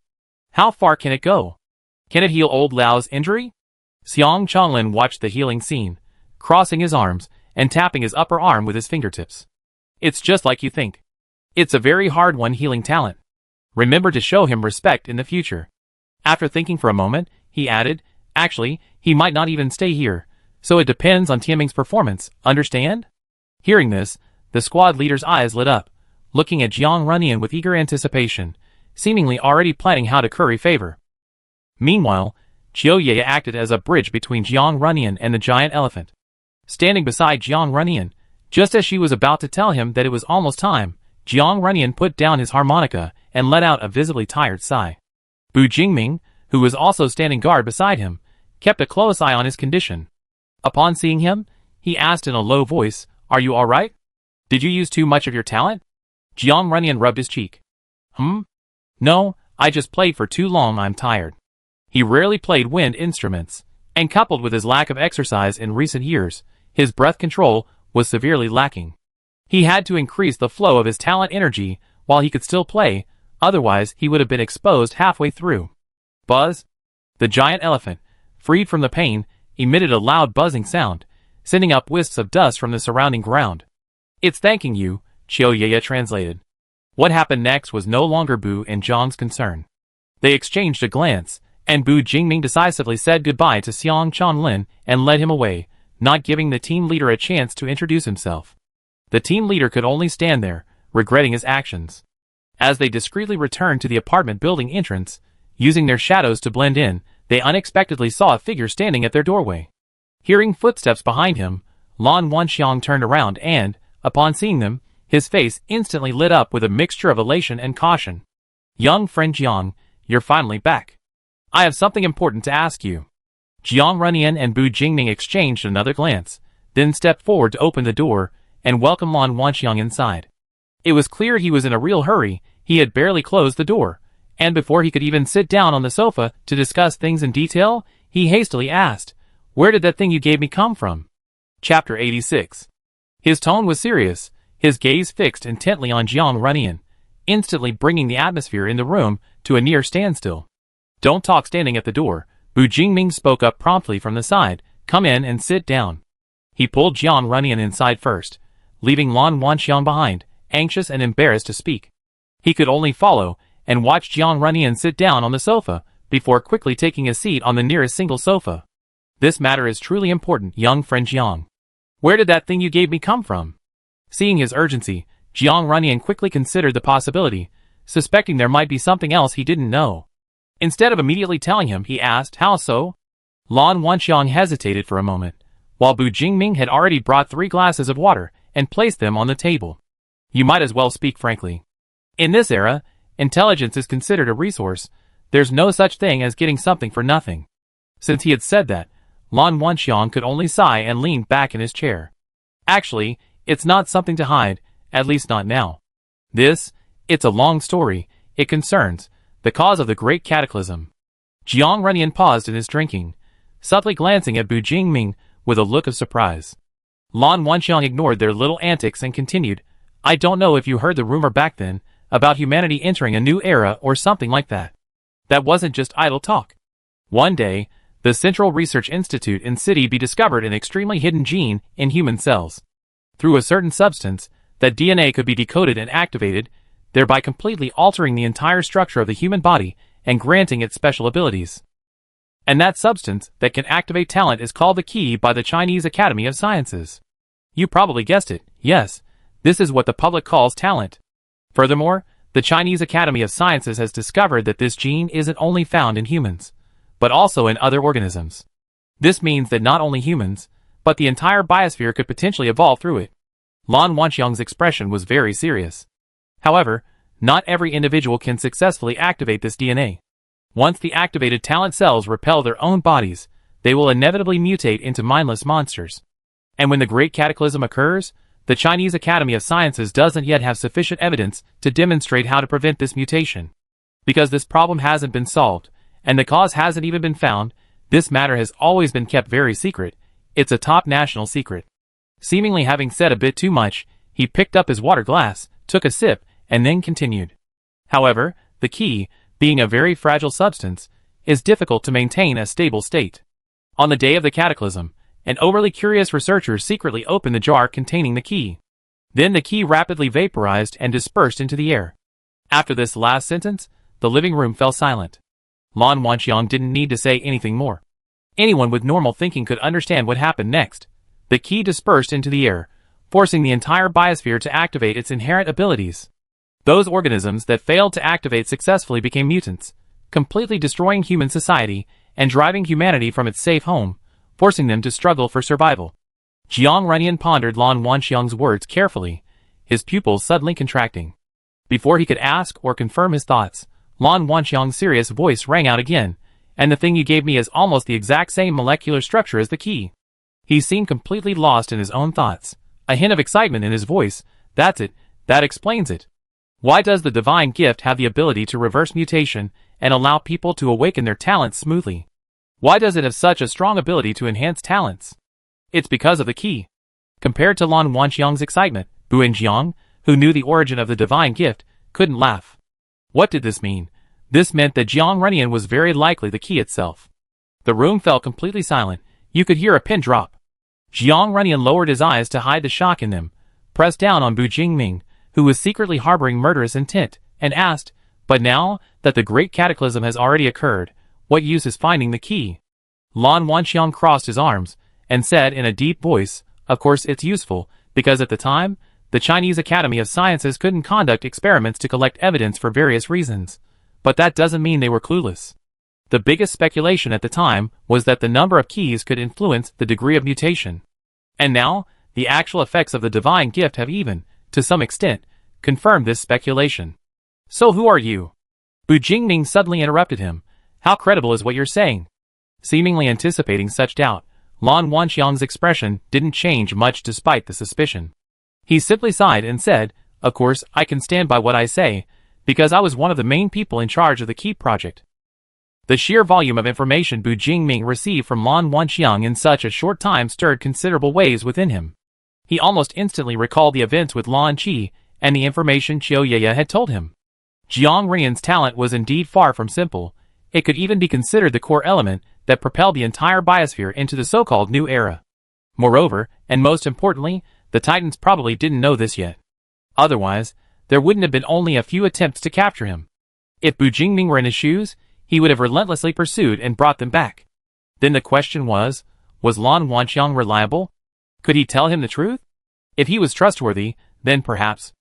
How far can it go? Can it heal old Lao's injury? Xiang Chanlin watched the healing scene, crossing his arms and tapping his upper arm with his fingertips. It's just like you think. It's a very hard one healing talent. Remember to show him respect in the future. After thinking for a moment, he added, actually, he might not even stay here, so it depends on Tianming's performance, understand? Hearing this, the squad leader's eyes lit up, looking at Jiang Runyan with eager anticipation, seemingly already planning how to curry favor. Meanwhile, Qiu Yeye acted as a bridge between Jiang Runyan and the giant elephant. Standing beside Jiang Runyan, just as she was about to tell him that it was almost time, Jiang Runyan put down his harmonica and let out a visibly tired sigh. Bu Jingming, who was also standing guard beside him, kept a close eye on his condition. Upon seeing him, he asked in a low voice, "Are you all right? Did you use too much of your talent?" Jiang Runyan rubbed his cheek. No, I just played for too long, I'm tired. He rarely played wind instruments, and coupled with his lack of exercise in recent years, his breath control was severely lacking. He had to increase the flow of his talent energy while he could still play, otherwise he would have been exposed halfway through. Buzz? The giant elephant, freed from the pain, emitted a loud buzzing sound, sending up wisps of dust from the surrounding ground. It's thanking you, Qiu Yeye translated. What happened next was no longer Bu and Zhang's concern. They exchanged a glance, and Bu Jingming decisively said goodbye to Xiang Chanlin and led him away, not giving the team leader a chance to introduce himself. The team leader could only stand there, regretting his actions. As they discreetly returned to the apartment building entrance, using their shadows to blend in, they unexpectedly saw a figure standing at their doorway. Hearing footsteps behind him, Lan Wangxiang turned around and, upon seeing them, his face instantly lit up with a mixture of elation and caution. "Young friend Jiang, you're finally back. I have something important to ask you." Jiang Runyan and Bu Jingming exchanged another glance, then stepped forward to open the door and welcome Lan Wangxiang inside. It was clear he was in a real hurry. He had barely closed the door, and before he could even sit down on the sofa to discuss things in detail, he hastily asked, "Where did that thing you gave me come from?" Chapter 86. His tone was serious, his gaze fixed intently on Jiang Runyan, instantly bringing the atmosphere in the room to a near standstill. "Don't talk standing at the door," Bu Jingming spoke up promptly from the side. "Come in and sit down." He pulled Jiang Runyan inside first, leaving Lan Wangxiang behind, anxious and embarrassed to speak. He could only follow and watch Jiang Runyan sit down on the sofa, before quickly taking a seat on the nearest single sofa. "This matter is truly important, young friend Jiang. Where did that thing you gave me come from?" Seeing his urgency, Jiang Runyan quickly considered the possibility, suspecting there might be something else he didn't know. Instead of immediately telling him, he asked, "How so?" Lan Wangxiang hesitated for a moment, while Bu Jingming had already brought 3 glasses of water and placed them on the table. "You might as well speak frankly. In this era, intelligence is considered a resource. There's no such thing as getting something for nothing." Since he had said that, Lan Wangxiang could only sigh and lean back in his chair. "Actually, it's not something to hide, at least not now. It's a long story. It concerns the cause of the Great Cataclysm." Jiang Runyan paused in his drinking, subtly glancing at Bu Jingming with a look of surprise. Lan Wangxiang ignored their little antics and continued, "I don't know if you heard the rumor back then, about humanity entering a new era or something like that. That wasn't just idle talk. One day, the Central Research Institute in City B discovered an extremely hidden gene in human cells. Through a certain substance, that DNA could be decoded and activated, thereby completely altering the entire structure of the human body and granting it special abilities. And that substance that can activate talent is called the Key by the Chinese Academy of Sciences. You probably guessed it, yes, this is what the public calls talent. Furthermore, the Chinese Academy of Sciences has discovered that this gene isn't only found in humans, but also in other organisms. This means that not only humans, but the entire biosphere could potentially evolve through it." Lan Wangxiang's expression was very serious. However, not every individual can successfully activate this DNA. Once the activated talent cells repel their own bodies, they will inevitably mutate into mindless monsters. And when the Great Cataclysm occurs, the Chinese Academy of Sciences doesn't yet have sufficient evidence to demonstrate how to prevent this mutation. Because this problem hasn't been solved, and the cause hasn't even been found, this matter has always been kept very secret. It's a top national secret. Seemingly having said a bit too much, he picked up his water glass, took a sip, and then continued. "However, the key, being a very fragile substance, is difficult to maintain a stable state. On the day of the cataclysm, an overly curious researcher secretly opened the jar containing the key. Then the key rapidly vaporized and dispersed into the air." After this last sentence, the living room fell silent. Lan Wangxiang didn't need to say anything more. Anyone with normal thinking could understand what happened next. The key dispersed into the air, forcing the entire biosphere to activate its inherent abilities. Those organisms that failed to activate successfully became mutants, completely destroying human society and driving humanity from its safe home, forcing them to struggle for survival. Jiang Runyan pondered Lan Wangxiang's words carefully, his pupils suddenly contracting. Before he could ask or confirm his thoughts, Lan Wangxiang's serious voice rang out again, "And the thing you gave me is almost the exact same molecular structure as the key." He seemed completely lost in his own thoughts, a hint of excitement in his voice. "That's it, that explains it. Why does the divine gift have the ability to reverse mutation and allow people to awaken their talents smoothly? Why does it have such a strong ability to enhance talents? It's because of the key." Compared to Lan Wangxiang's excitement, Bu Jiang, who knew the origin of the divine gift, couldn't laugh. What did this mean? This meant that Jiang Runyan was very likely the key itself. The room fell completely silent. You could hear a pin drop. Jiang Runyan lowered his eyes to hide the shock in them, pressed down on Bu Jingming, who was secretly harboring murderous intent, and asked, "But now that the Great Cataclysm has already occurred, what use is finding the key?" Lan Wangxiang crossed his arms, and said in a deep voice, "Of course it's useful, because at the time, the Chinese Academy of Sciences couldn't conduct experiments to collect evidence for various reasons, but that doesn't mean they were clueless. The biggest speculation at the time was that the number of keys could influence the degree of mutation. And now, the actual effects of the divine gift have even, to some extent, confirmed this speculation. So who are you? Bu Jingming suddenly interrupted him. How credible is what you're saying? Seemingly anticipating such doubt, Lan Wanxiang's expression didn't change much despite the suspicion. He simply sighed and said, "Of course, I can stand by what I say, because I was one of the main people in charge of the Keep project." The sheer volume of information Bu Jingming received from Lan Wanxiang in such a short time stirred considerable waves within him. He almost instantly recalled the events with Lan Qi and the information Qiu Yeye had told him. Jiang Rian's talent was indeed far from simple. It could even be considered the core element that propelled the entire biosphere into the so-called new era. Moreover, and most importantly, the Titans probably didn't know this yet. Otherwise, there wouldn't have been only a few attempts to capture him. If Bu Jingming were in his shoes, he would have relentlessly pursued and brought them back. Then the question was Lan Wanxiang reliable? Could he tell him the truth? If he was trustworthy, then perhaps.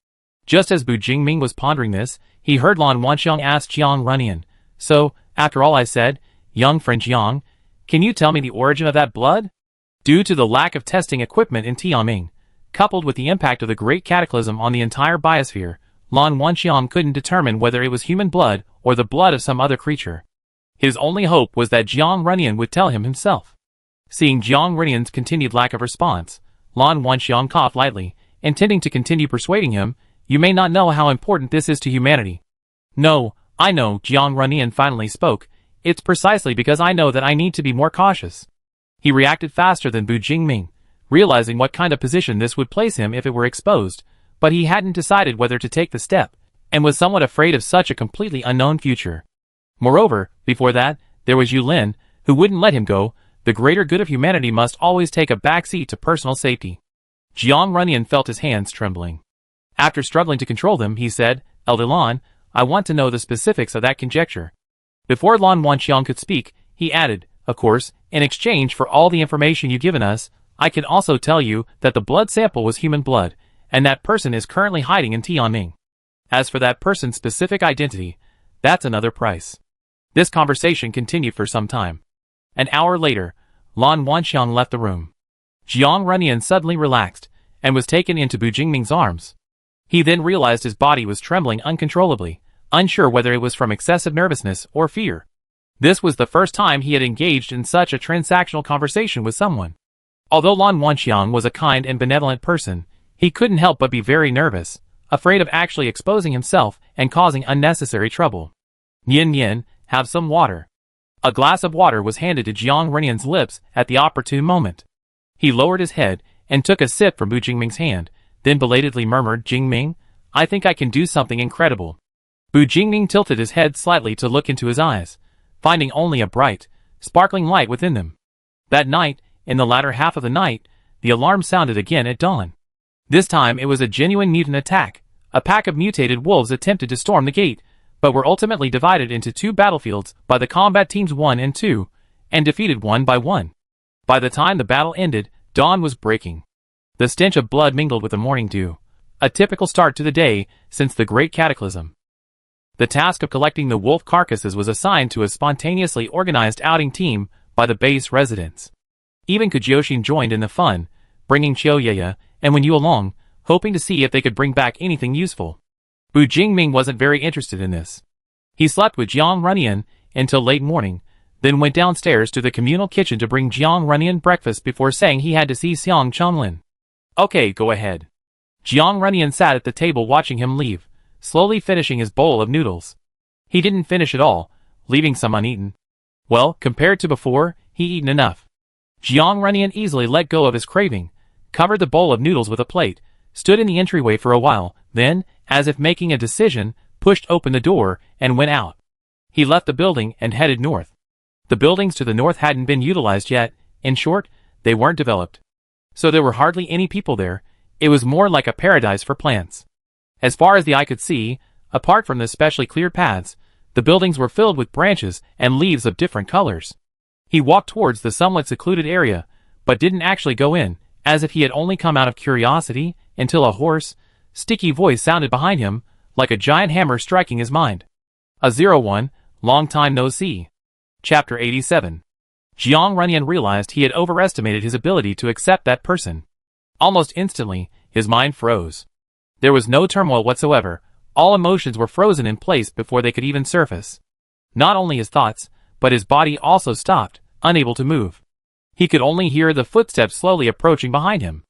Just as Bu Jingming was pondering this, he heard Lan Wanxiang ask Jiang Runyan, "So, after all I said, young friend Jiang, can you tell me the origin of that blood?" Due to the lack of testing equipment in Tianming, coupled with the impact of the Great Cataclysm on the entire biosphere, Lan Wanxiang couldn't determine whether it was human blood or the blood of some other creature. His only hope was that Jiang Runyan would tell him himself. Seeing Jiang Runyan's continued lack of response, Lan Wanxiang coughed lightly, intending to continue persuading him, "You may not know how important this is to humanity." "No, I know," Jiang Runyan finally spoke. "It's precisely because I know that I need to be more cautious." He reacted faster than Bu Jingming, realizing what kind of position this would place him if it were exposed, but he hadn't decided whether to take the step, and was somewhat afraid of such a completely unknown future. Moreover, before that, there was Yu Lin, who wouldn't let him go. The greater good of humanity must always take a backseat to personal safety. Jiang Runyan felt his hands trembling. After struggling to control them, he said, "Elder Lan, I want to know the specifics of that conjecture." Before Lan Wanxiang could speak, he added, "Of course, in exchange for all the information you've given us, I can also tell you that the blood sample was human blood, and that person is currently hiding in Tianming. As for that person's specific identity, that's another price." This conversation continued for some time. An hour later, Lan Wanxiang left the room. Jiang Runyan suddenly relaxed, and was taken into Bu Jingming's arms. He then realized his body was trembling uncontrollably, unsure whether it was from excessive nervousness or fear. This was the first time he had engaged in such a transactional conversation with someone. Although Lan Wanxiang was a kind and benevolent person, he couldn't help but be very nervous, afraid of actually exposing himself and causing unnecessary trouble. "Yin, have some water." A glass of water was handed to Jiang Runyan's lips at the opportune moment. He lowered his head and took a sip from Bu Jingming's hand, then belatedly murmured, "Jingming, I think I can do something incredible." Bu Jingming tilted his head slightly to look into his eyes, finding only a bright, sparkling light within them. That night, in the latter half of the night, the alarm sounded again at dawn. This time it was a genuine mutant attack. A pack of mutated wolves attempted to storm the gate, but were ultimately divided into two battlefields by the combat teams 1 and 2, and defeated one by one. By the time the battle ended, dawn was breaking. The stench of blood mingled with the morning dew, a typical start to the day since the Great Cataclysm. The task of collecting the wolf carcasses was assigned to a spontaneously organized outing team by the base residents. Even Kujioxin joined in the fun, bringing Qiu Yeye and Wen Yu along, hoping to see if they could bring back anything useful. Bu Jingming wasn't very interested in this. He slept with Jiang Runyan until late morning, then went downstairs to the communal kitchen to bring Jiang Runyan breakfast before saying he had to see Xiang Chonglin. "Okay, go ahead." Jiang Runyan sat at the table watching him leave, slowly finishing his bowl of noodles. He didn't finish it all, leaving some uneaten. Well, compared to before, he'd eaten enough. Jiang Runyan easily let go of his craving, covered the bowl of noodles with a plate, stood in the entryway for a while, then, as if making a decision, pushed open the door and went out. He left the building and headed north. The buildings to the north hadn't been utilized yet. In short, they weren't developed. So there were hardly any people there. It was more like a paradise for plants. As far as the eye could see, apart from the specially cleared paths, the buildings were filled with branches and leaves of different colors. He walked towards the somewhat secluded area, but didn't actually go in, as if he had only come out of curiosity until a hoarse, sticky voice sounded behind him, like a giant hammer striking his mind. A01, long time no see. Chapter 87. Jiang Runyan realized he had overestimated his ability to accept that person. Almost instantly, his mind froze. There was no turmoil whatsoever, all emotions were frozen in place before they could even surface. Not only his thoughts, but his body also stopped, unable to move. He could only hear the footsteps slowly approaching behind him.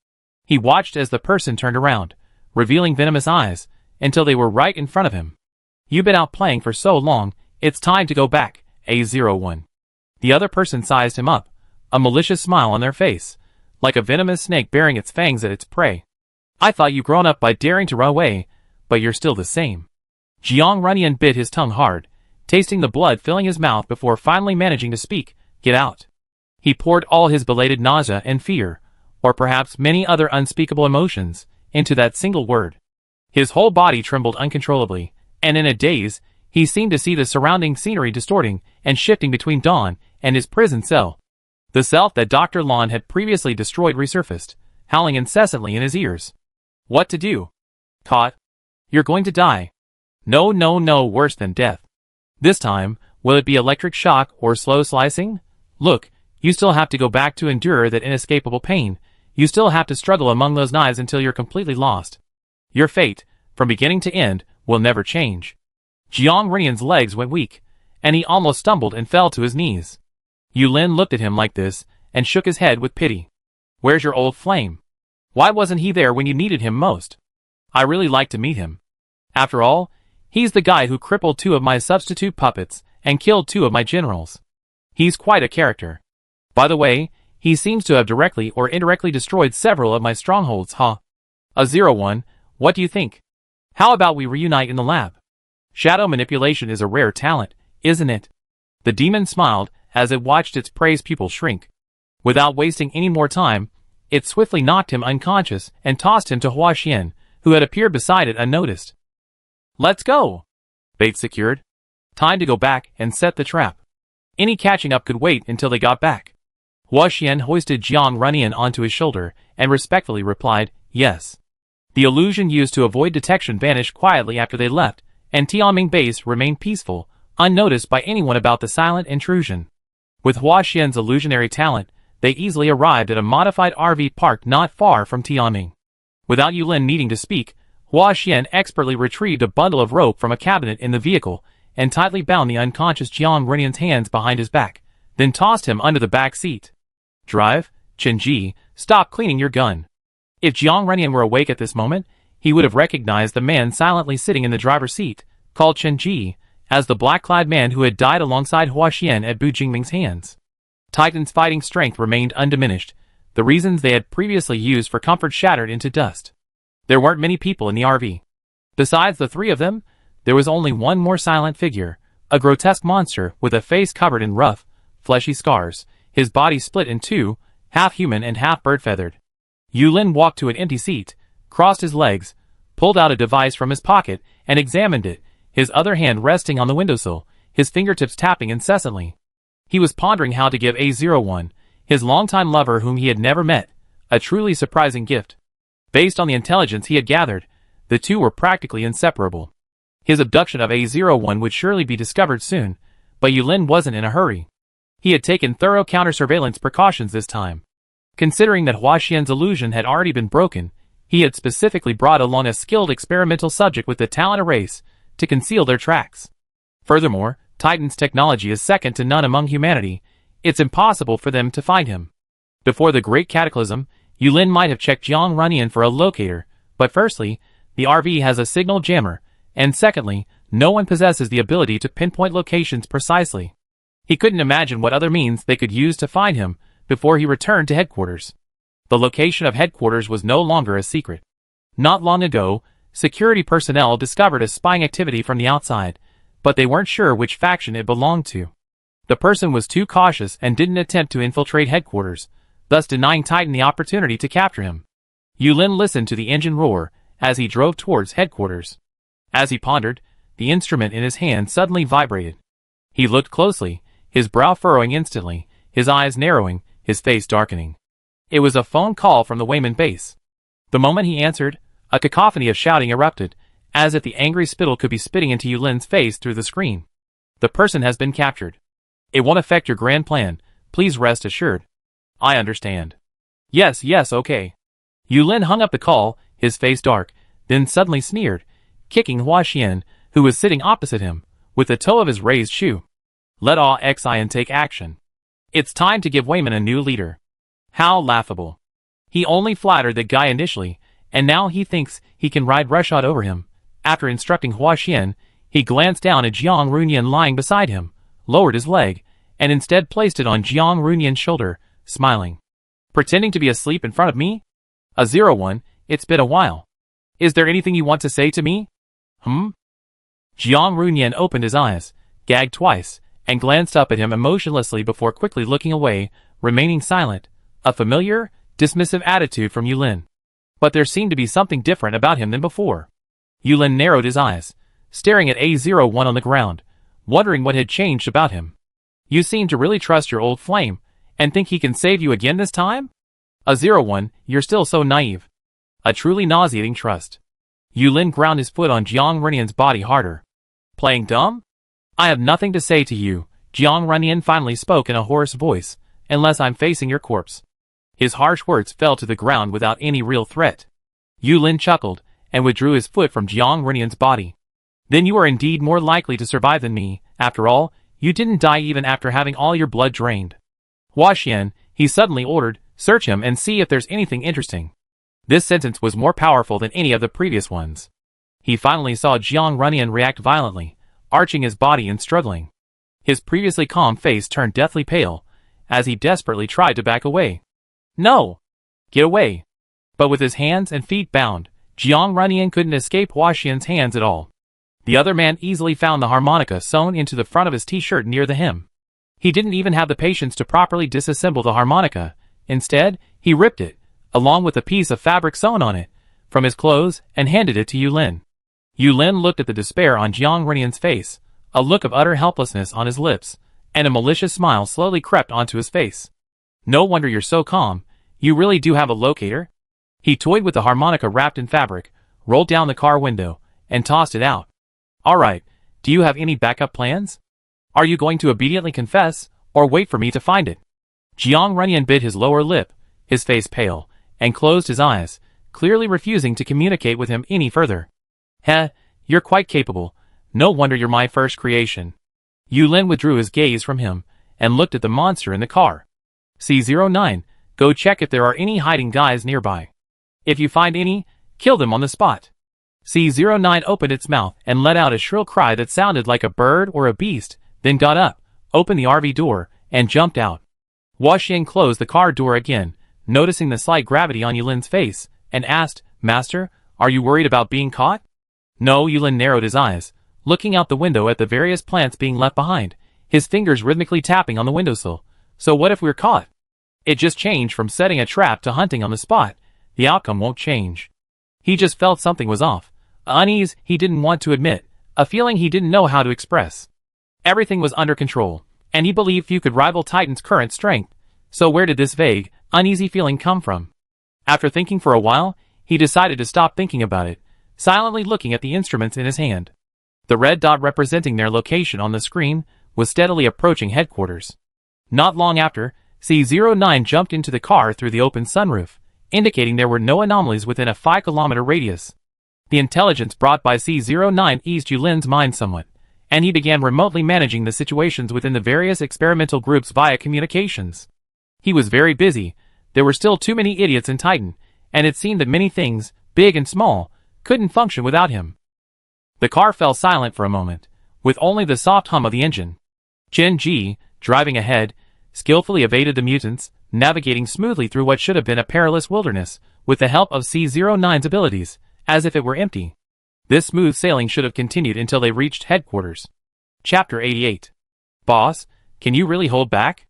He watched as the person turned around, revealing venomous eyes, until they were right in front of him. "You've been out playing for so long, it's time to go back, A01. The other person sized him up, a malicious smile on their face, like a venomous snake baring its fangs at its prey. "I thought you grown up by daring to run away, but you're still the same." Jiang Runyan bit his tongue hard, tasting the blood filling his mouth before finally managing to speak. "Get out." He poured all his belated nausea and fear, or perhaps many other unspeakable emotions, into that single word. His whole body trembled uncontrollably, and in a daze, he seemed to see the surrounding scenery distorting and shifting between Dawn and his prison cell. The self that Dr. Lon had previously destroyed resurfaced, howling incessantly in his ears. What to do? Caught? You're going to die. No, no, no, worse than death. This time, will it be electric shock or slow slicing? Look, you still have to go back to endure that inescapable pain. You still have to struggle among those knives until you're completely lost. Your fate, from beginning to end, will never change. Jiang Runyan's legs went weak, and he almost stumbled and fell to his knees. Yulin looked at him like this, and shook his head with pity. Where's your old flame? Why wasn't he there when you needed him most? I really like to meet him. After all, he's the guy who crippled 2 of my substitute puppets and killed 2 of my generals. He's quite a character. By the way, he seems to have directly or indirectly destroyed several of my strongholds, huh? A01, what do you think? How about we reunite in the lab? Shadow manipulation is a rare talent, isn't it? The demon smiled as it watched its prey's pupil shrink. Without wasting any more time, it swiftly knocked him unconscious and tossed him to Hua Xian, who had appeared beside it unnoticed. Let's go! Bait secured. Time to go back and set the trap. Any catching up could wait until they got back. Hua Xian hoisted Jiang Runyan onto his shoulder and respectfully replied, yes. The illusion used to avoid detection vanished quietly after they left, and Tianming Base remained peaceful, unnoticed by anyone about the silent intrusion. With Hua Xian's illusionary talent, they easily arrived at a modified RV park not far from Tianming. Without Yulin needing to speak, Hua Xian expertly retrieved a bundle of rope from a cabinet in the vehicle and tightly bound the unconscious Jiang Runyan's hands behind his back, then tossed him under the back seat. Drive, Chen Ji, stop cleaning your gun. If Jiang Runyan were awake at this moment, he would have recognized the man silently sitting in the driver's seat, called Chen Ji, as the black-clad man who had died alongside Hua Xian at Bu Jingming's hands. Titan's fighting strength remained undiminished, the reasons they had previously used for comfort shattered into dust. There weren't many people in the RV. Besides the 3 of them, there was only one more silent figure, a grotesque monster with a face covered in rough, fleshy scars, his body split in 2, half human and half bird-feathered. Yulin walked to an empty seat, crossed his legs, pulled out a device from his pocket, and examined it, his other hand resting on the windowsill, his fingertips tapping incessantly. He was pondering how to give A01, his longtime lover whom he had never met, a truly surprising gift. Based on the intelligence he had gathered, the 2 were practically inseparable. His abduction of A01 would surely be discovered soon, but Yulin wasn't in a hurry. He had taken thorough counter-surveillance precautions this time. Considering that Hua Xian's illusion had already been broken, he had specifically brought along a skilled experimental subject with the talent of race to conceal their tracks. Furthermore, Titan's technology is second to none among humanity. It's impossible for them to find him. Before the Great Cataclysm, Yulin might have checked Jiang Runyan for a locator, but firstly, the RV has a signal jammer, and secondly, no one possesses the ability to pinpoint locations precisely. He couldn't imagine what other means they could use to find him before he returned to headquarters. The location of headquarters was no longer a secret. Not long ago, security personnel discovered a spying activity from the outside, but they weren't sure which faction it belonged to. The person was too cautious and didn't attempt to infiltrate headquarters, thus denying Titan the opportunity to capture him. Yulin listened to the engine roar as he drove towards headquarters. As he pondered, the instrument in his hand suddenly vibrated. He looked closely, his brow furrowing instantly, his eyes narrowing, his face darkening. It was a phone call from the Wayman base. The moment he answered, a cacophony of shouting erupted, as if the angry spittle could be spitting into Yulin's face through the screen. The person has been captured. It won't affect your grand plan, please rest assured. I understand. Yes, okay. Yulin hung up the call, his face dark, then suddenly sneered, kicking Huaxian, who was sitting opposite him, with the toe of his raised shoe. Let all Xian take action. It's time to give Wayman a new leader. How laughable. He only flattered the guy initially, and now he thinks he can ride roughshod over him. After instructing Huaxian, he glanced down at Jiang Runyan lying beside him, lowered his leg, and instead placed it on Jiang Runyan's shoulder, smiling. Pretending to be asleep in front of me? A 01, it's been a while. Is there anything you want to say to me? Jiang Runyan opened his eyes, gagged twice, and glanced up at him emotionlessly before quickly looking away, remaining silent, a familiar, dismissive attitude from Yulin. But there seemed to be something different about him than before. Yulin narrowed his eyes, staring at A01 on the ground, wondering what had changed about him. You seem to really trust your old flame, and think he can save you again this time? A 01, you're still so naive. A truly nauseating trust. Yulin ground his foot on Jiang Runyan's body harder. Playing dumb? I have nothing to say to you, Jiang Runyan finally spoke in a hoarse voice, unless I'm facing your corpse. His harsh words fell to the ground without any real threat. Yulin chuckled, and withdrew his foot from Jiang Runyan's body. Then you are indeed more likely to survive than me. After all, you didn't die even after having all your blood drained. Huaxian, he suddenly ordered, search him and see if there's anything interesting. This sentence was more powerful than any of the previous ones. He finally saw Jiang Runyan react violently, arching his body and struggling. His previously calm face turned deathly pale, as he desperately tried to back away. No! Get away! But with his hands and feet bound, Jiang Runyan couldn't escape Huaxian's hands at all. The other man easily found the harmonica sewn into the front of his t-shirt near the hem. He didn't even have the patience to properly disassemble the harmonica. Instead, he ripped it, along with a piece of fabric sewn on it, from his clothes and handed it to Yulin. Yulin looked at the despair on Jiang Runyan's face, a look of utter helplessness on his lips, and a malicious smile slowly crept onto his face. No wonder you're so calm, you really do have a locator? He toyed with the harmonica wrapped in fabric, rolled down the car window, and tossed it out. Alright, do you have any backup plans? Are you going to obediently confess, or wait for me to find it? Jiang Runyan bit his lower lip, his face pale, and closed his eyes, clearly refusing to communicate with him any further. Heh, you're quite capable. No wonder you're my first creation. Yulin withdrew his gaze from him, and looked at the monster in the car. C09, go check if there are any hiding guys nearby. If you find any, kill them on the spot. C09 opened its mouth and let out a shrill cry that sounded like a bird or a beast, then got up, opened the RV door, and jumped out. Huaxian closed the car door again, noticing the slight gravity on Yulin's face, and asked, Master, are you worried about being caught? No, Yulin narrowed his eyes, looking out the window at the various plants being left behind, his fingers rhythmically tapping on the windowsill. So what if we're caught? It just changed from setting a trap to hunting on the spot. The outcome won't change. He just felt something was off. Unease he didn't want to admit, a feeling he didn't know how to express. Everything was under control, and he believed few could rival Titan's current strength. So where did this vague, uneasy feeling come from? After thinking for a while, he decided to stop thinking about it, silently looking at the instruments in his hand. The red dot representing their location on the screen was steadily approaching headquarters. Not long after, C09 jumped into the car through the open sunroof, indicating there were no anomalies within a 5-kilometer radius. The intelligence brought by C09 eased Yulin's mind somewhat, and he began remotely managing the situations within the various experimental groups via communications. He was very busy. There were still too many idiots in Titan, and it seemed that many things, big and small, couldn't function without him. The car fell silent for a moment, with only the soft hum of the engine. Chen Ji, driving ahead, skillfully evaded the mutants, navigating smoothly through what should have been a perilous wilderness, with the help of C09's abilities, as if it were empty. This smooth sailing should have continued until they reached headquarters. Chapter 88. Boss, can you really hold back?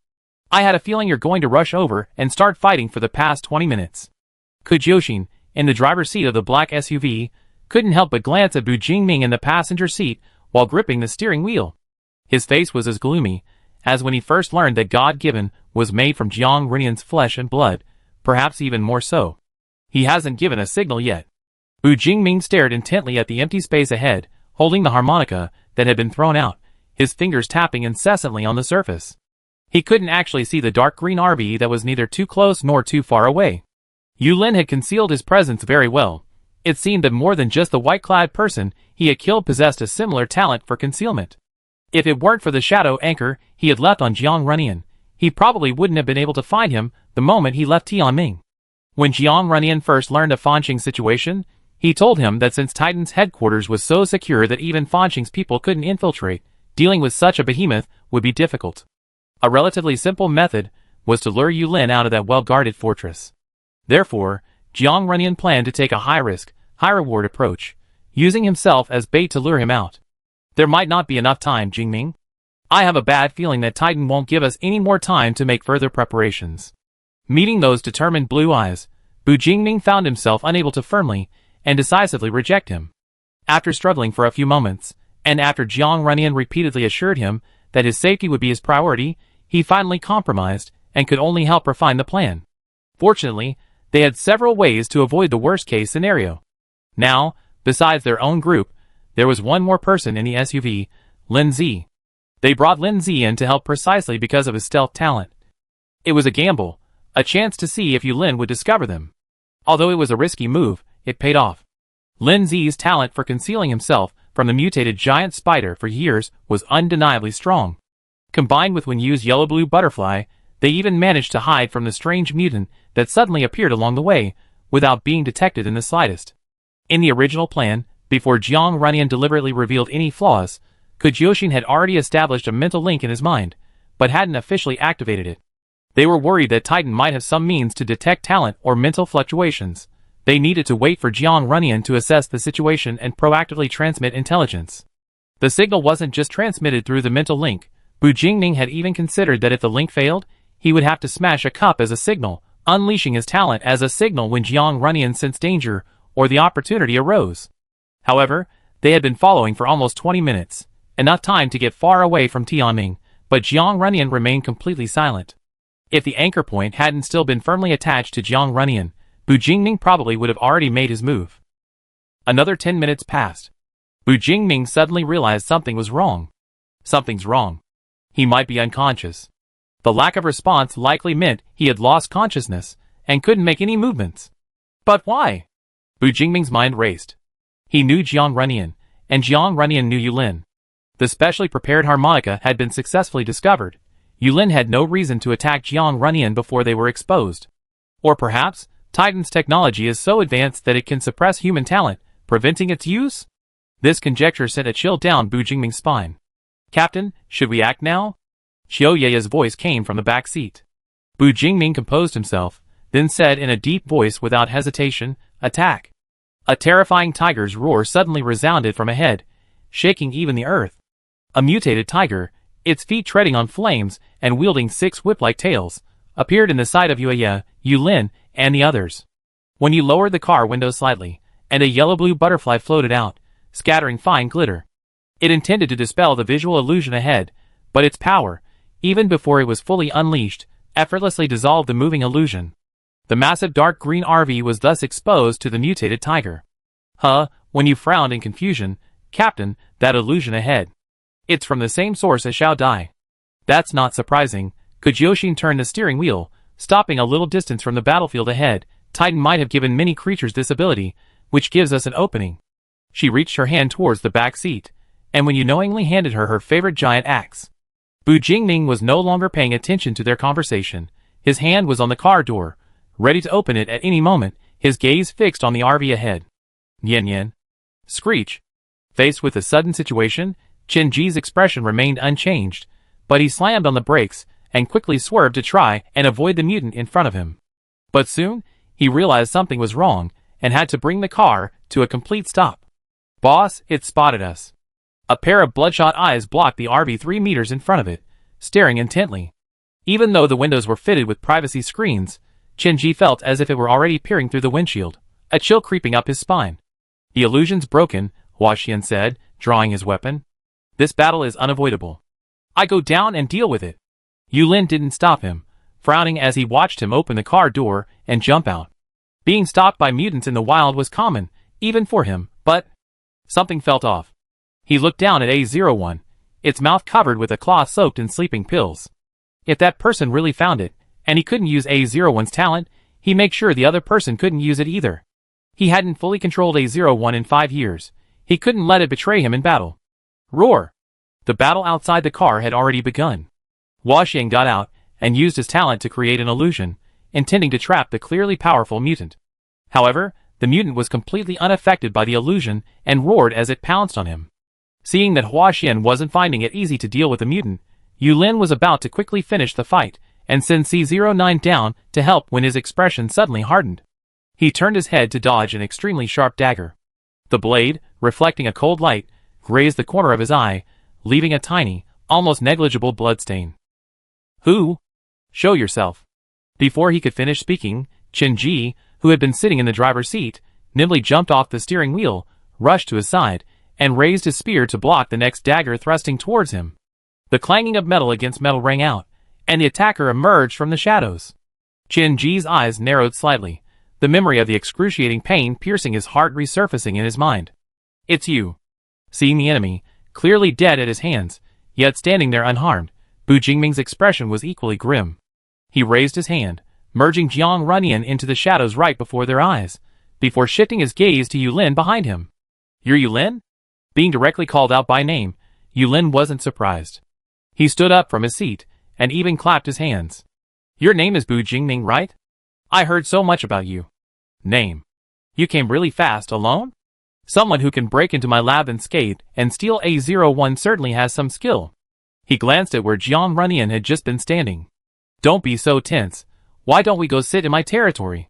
I had a feeling you're going to rush over and start fighting for the past 20 minutes. Kujoshin, in the driver's seat of the black SUV, couldn't help but glance at Bu Jingming in the passenger seat while gripping the steering wheel. His face was as gloomy as when he first learned that God-given was made from Jiang Runyan's flesh and blood, perhaps even more so. He hasn't given a signal yet. Bu Jingming stared intently at the empty space ahead, holding the harmonica that had been thrown out, his fingers tapping incessantly on the surface. He couldn't actually see the dark green RV that was neither too close nor too far away. Yulin had concealed his presence very well. It seemed that more than just the white-clad person he had killed possessed a similar talent for concealment. If it weren't for the shadow anchor he had left on Jiang Runyan, he probably wouldn't have been able to find him the moment he left Tianming. When Jiang Runyan first learned of Fanqing's situation, he told him that since Titan's headquarters was so secure that even Fanqing's people couldn't infiltrate, dealing with such a behemoth would be difficult. A relatively simple method was to lure Yulin out of that well-guarded fortress. Therefore, Jiang Runyan planned to take a high-risk, high-reward approach, using himself as bait to lure him out. There might not be enough time, Jingming. I have a bad feeling that Titan won't give us any more time to make further preparations. Meeting those determined blue eyes, Bu Jingming found himself unable to firmly and decisively reject him. After struggling for a few moments, and after Jiang Runyan repeatedly assured him that his safety would be his priority, he finally compromised and could only help refine the plan. Fortunately, they had several ways to avoid the worst-case scenario. Now, besides their own group, there was one more person in the SUV, Lin Zi. They brought Lin Zi in to help precisely because of his stealth talent. It was a gamble, a chance to see if Yulin would discover them. Although it was a risky move, it paid off. Lin Zi's talent for concealing himself from the mutated giant spider for years was undeniably strong. Combined with Wen Yu's yellow-blue butterfly, they even managed to hide from the strange mutant that suddenly appeared along the way, without being detected in the slightest. In the original plan, before Jiang Runyan deliberately revealed any flaws, Kujoshin had already established a mental link in his mind, but hadn't officially activated it. They were worried that Titan might have some means to detect talent or mental fluctuations. They needed to wait for Jiang Runyan to assess the situation and proactively transmit intelligence. The signal wasn't just transmitted through the mental link. Bu Jingming had even considered that if the link failed, he would have to smash a cup as a signal, unleashing his talent as a signal when Jiang Runyan sensed danger or the opportunity arose. However, they had been following for almost 20 minutes, enough time to get far away from Tianming, but Jiang Runyan remained completely silent. If the anchor point hadn't still been firmly attached to Jiang Runyan, Bu Jingming probably would have already made his move. Another 10 minutes passed. Bu Jingming suddenly realized something was wrong. Something's wrong. He might be unconscious. The lack of response likely meant he had lost consciousness and couldn't make any movements. But why? Bu Jingming's mind raced. He knew Jiang Runyan, and Jiang Runyan knew Yulin. The specially prepared harmonica had been successfully discovered. Yulin had no reason to attack Jiang Runyan before they were exposed. Or perhaps, Titan's technology is so advanced that it can suppress human talent, preventing its use? This conjecture sent a chill down Bu Jingming's spine. Captain, should we act now? Xiao Ye's voice came from the back seat. Bu Jingming composed himself, then said in a deep voice without hesitation, attack. A terrifying tiger's roar suddenly resounded from ahead, shaking even the earth. A mutated tiger, its feet treading on flames and wielding 6 whip-like tails, appeared in the sight of Yue, Yulin, and the others. When you lowered the car window slightly, and a yellow-blue butterfly floated out, scattering fine glitter. It intended to dispel the visual illusion ahead, but its power, even before it was fully unleashed, effortlessly dissolved the moving illusion. The massive dark green RV was thus exposed to the mutated tiger. When you frowned in confusion, Captain, that illusion ahead. It's from the same source as Xiao Dai. That's not surprising. Kujoshin turned the steering wheel, stopping a little distance from the battlefield ahead. Titan might have given many creatures this ability, which gives us an opening. She reached her hand towards the back seat, and when you knowingly handed her her favorite giant axe. Bu Jingming was no longer paying attention to their conversation. His hand was on the car door, ready to open it at any moment, his gaze fixed on the RV ahead. Yen yen. Screech. Faced with the sudden situation, Chen Ji's expression remained unchanged, but he slammed on the brakes and quickly swerved to try and avoid the mutant in front of him. But soon, he realized something was wrong and had to bring the car to a complete stop. Boss, it spotted us. A pair of bloodshot eyes blocked the RV 3 meters in front of it, staring intently. Even though the windows were fitted with privacy screens, Chen Ji felt as if it were already peering through the windshield, a chill creeping up his spine. The illusion's broken, Hua Xian said, drawing his weapon. This battle is unavoidable. I go down and deal with it. Yulin didn't stop him, frowning as he watched him open the car door and jump out. Being stalked by mutants in the wild was common, even for him, but something felt off. He looked down at A01, its mouth covered with a cloth soaked in sleeping pills. If that person really found it, and he couldn't use A01's talent, he'd make sure the other person couldn't use it either. He hadn't fully controlled A01 in 5 years. He couldn't let it betray him in battle. Roar! The battle outside the car had already begun. Huaxian got out and used his talent to create an illusion, intending to trap the clearly powerful mutant. However, the mutant was completely unaffected by the illusion and roared as it pounced on him. Seeing that Huaxian wasn't finding it easy to deal with the mutant, Yulin was about to quickly finish the fight and send C09 down to help when his expression suddenly hardened. He turned his head to dodge an extremely sharp dagger. The blade, reflecting a cold light, grazed the corner of his eye, leaving a tiny, almost negligible bloodstain. Who? Show yourself. Before he could finish speaking, Qin, who had been sitting in the driver's seat, nimbly jumped off the steering wheel, rushed to his side, and raised his spear to block the next dagger thrusting towards him. The clanging of metal against metal rang out, and the attacker emerged from the shadows. Qin's eyes narrowed slightly, the memory of the excruciating pain piercing his heart resurfacing in his mind. It's you. Seeing the enemy, clearly dead at his hands, yet standing there unharmed, Bu Jingming's expression was equally grim. He raised his hand, merging Jiang Runyan into the shadows right before their eyes, before shifting his gaze to Yulin behind him. You're Yulin? Being directly called out by name, Yulin wasn't surprised. He stood up from his seat, and even clapped his hands. Your name is Bu Jingming, right? I heard so much about you. Name. You came really fast, alone? Someone who can break into my lab unscathed and steal A01 certainly has some skill. He glanced at where Jiang Runyan had just been standing. Don't be so tense. Why don't we go sit in my territory?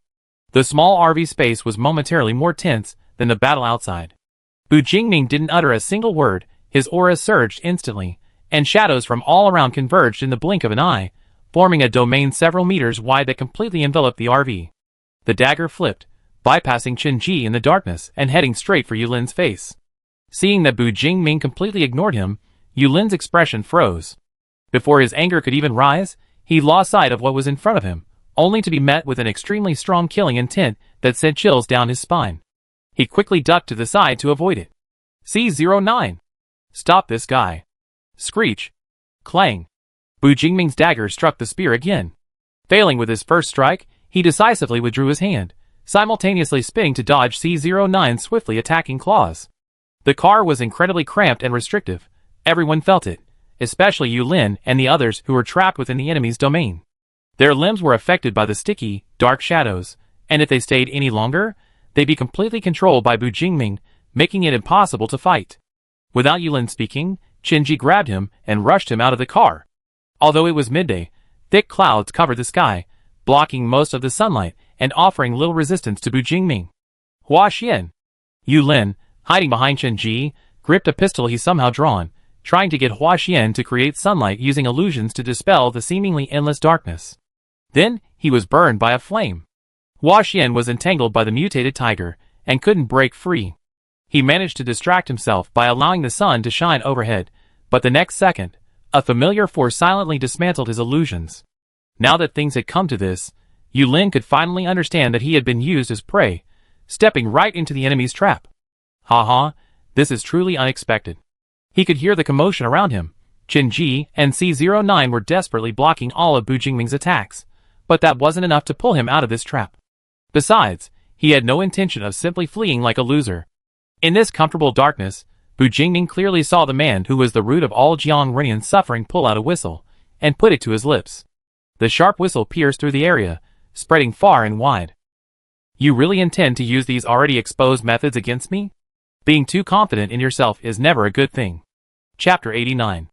The small RV space was momentarily more tense than the battle outside. Bu Jingming didn't utter a single word, his aura surged instantly, and shadows from all around converged in the blink of an eye, forming a domain several meters wide that completely enveloped the RV. The dagger flipped, bypassing Qin in the darkness and heading straight for Yulin's face. Seeing that Bu Jingming completely ignored him, Yulin's expression froze. Before his anger could even rise, he lost sight of what was in front of him, only to be met with an extremely strong killing intent that sent chills down his spine. He quickly ducked to the side to avoid it. C09. Stop this guy. Screech. Clang. Bu Jingming's dagger struck the spear again. Failing with his first strike, he decisively withdrew his hand, simultaneously spinning to dodge C09's swiftly attacking claws. The car was incredibly cramped and restrictive. Everyone felt it, especially Yulin and the others who were trapped within the enemy's domain. Their limbs were affected by the sticky, dark shadows, and if they stayed any longer, they'd be completely controlled by Bu Jingming, making it impossible to fight. Without Yulin speaking, Qin grabbed him and rushed him out of the car. Although it was midday, thick clouds covered the sky, blocking most of the sunlight and offering little resistance to Bu Jingming. Huaxian. Yulin, hiding behind Qin, gripped a pistol he somehow drawn, trying to get Huaxian to create sunlight using illusions to dispel the seemingly endless darkness. Then, he was burned by a flame. Huaxian was entangled by the mutated tiger, and couldn't break free. He managed to distract himself by allowing the sun to shine overhead, but the next second, a familiar force silently dismantled his illusions. Now that things had come to this, Yulin could finally understand that he had been used as prey, stepping right into the enemy's trap. Haha, this is truly unexpected. He could hear the commotion around him. Qin and C09 were desperately blocking all of Bu Jingming's attacks, but that wasn't enough to pull him out of this trap. Besides, he had no intention of simply fleeing like a loser. In this comfortable darkness, Bu Jingming clearly saw the man who was the root of all Jiang Runyan's suffering pull out a whistle, and put it to his lips. The sharp whistle pierced through the area, spreading far and wide. You really intend to use these already exposed methods against me? Being too confident in yourself is never a good thing. Chapter 89.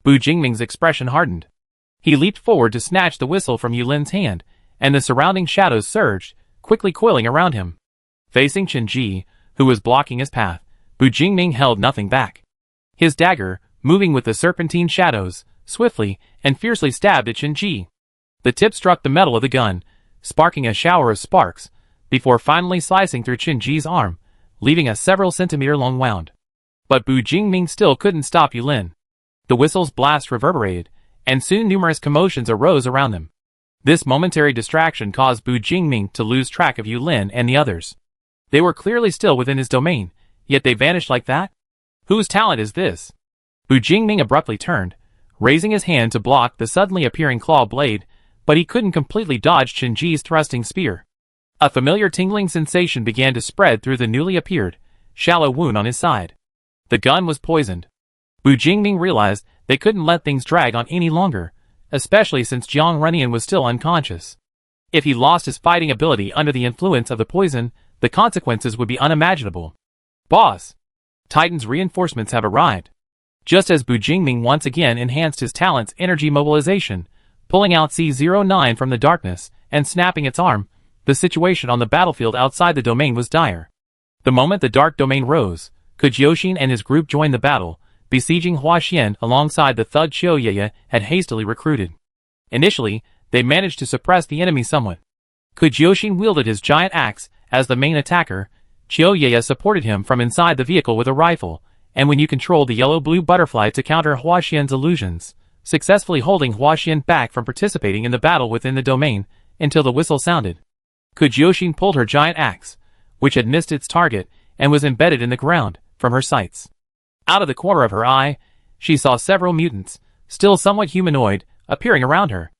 Bu Jingming's expression hardened. He leaped forward to snatch the whistle from Yulin's hand, and the surrounding shadows surged, quickly coiling around him. Facing Qin, who was blocking his path, Bu Jingming held nothing back. His dagger, moving with the serpentine shadows, swiftly and fiercely stabbed at Qin. The tip struck the metal of the gun, sparking a shower of sparks, before finally slicing through Qin's arm, leaving a several centimeter-long wound. But Bu Jingming still couldn't stop Yulin. The whistle's blast reverberated, and soon numerous commotions arose around them. This momentary distraction caused Bu Jingming to lose track of Yu Lin and the others. They were clearly still within his domain, yet they vanished like that? Whose talent is this? Bu Jingming abruptly turned, raising his hand to block the suddenly appearing claw blade, but he couldn't completely dodge Chen Ji's thrusting spear. A familiar tingling sensation began to spread through the newly appeared, shallow wound on his side. The gun was poisoned. Bu Jingming realized they couldn't let things drag on any longer, especially since Jiang Runyan was still unconscious. If he lost his fighting ability under the influence of the poison, the consequences would be unimaginable. Boss! Titan's reinforcements have arrived. Just as Bu Jingming once again enhanced his talent's energy mobilization, pulling out C09 from the darkness and snapping its arm, the situation on the battlefield outside the domain was dire. The moment the dark domain rose, Kujioshin and his group joined the battle, besieging Huaxian alongside the thug Qiuyeye had hastily recruited. Initially, they managed to suppress the enemy somewhat. Kujioshin wielded his giant axe as the main attacker. Qiuyeye supported him from inside the vehicle with a rifle, and when you controlled the yellow-blue butterfly to counter Huaxian's illusions, successfully holding Huaxian back from participating in the battle within the domain until the whistle sounded. Kujioshin pulled her giant axe, which had missed its target and was embedded in the ground, from her sights. Out of the corner of her eye, she saw several mutants, still somewhat humanoid, appearing around her.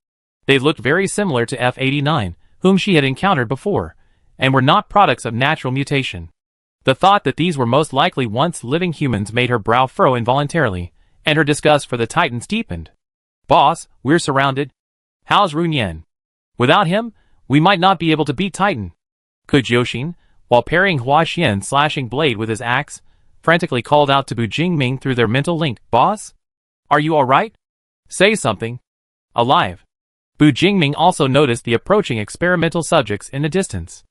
They looked very similar to F-89, whom she had encountered before, and were not products of natural mutation. The thought that these were most likely once living humans made her brow furrow involuntarily, and her disgust for the Titans deepened. Boss, we're surrounded. How's Runyan? Without him, we might not be able to beat Titan. Kujioshin, while parrying Huaxian's slashing blade with his axe, frantically called out to Bu Jingming through their mental link. Boss? Are you alright? Say something. Alive. Bu Jingming also noticed the approaching experimental subjects in the distance.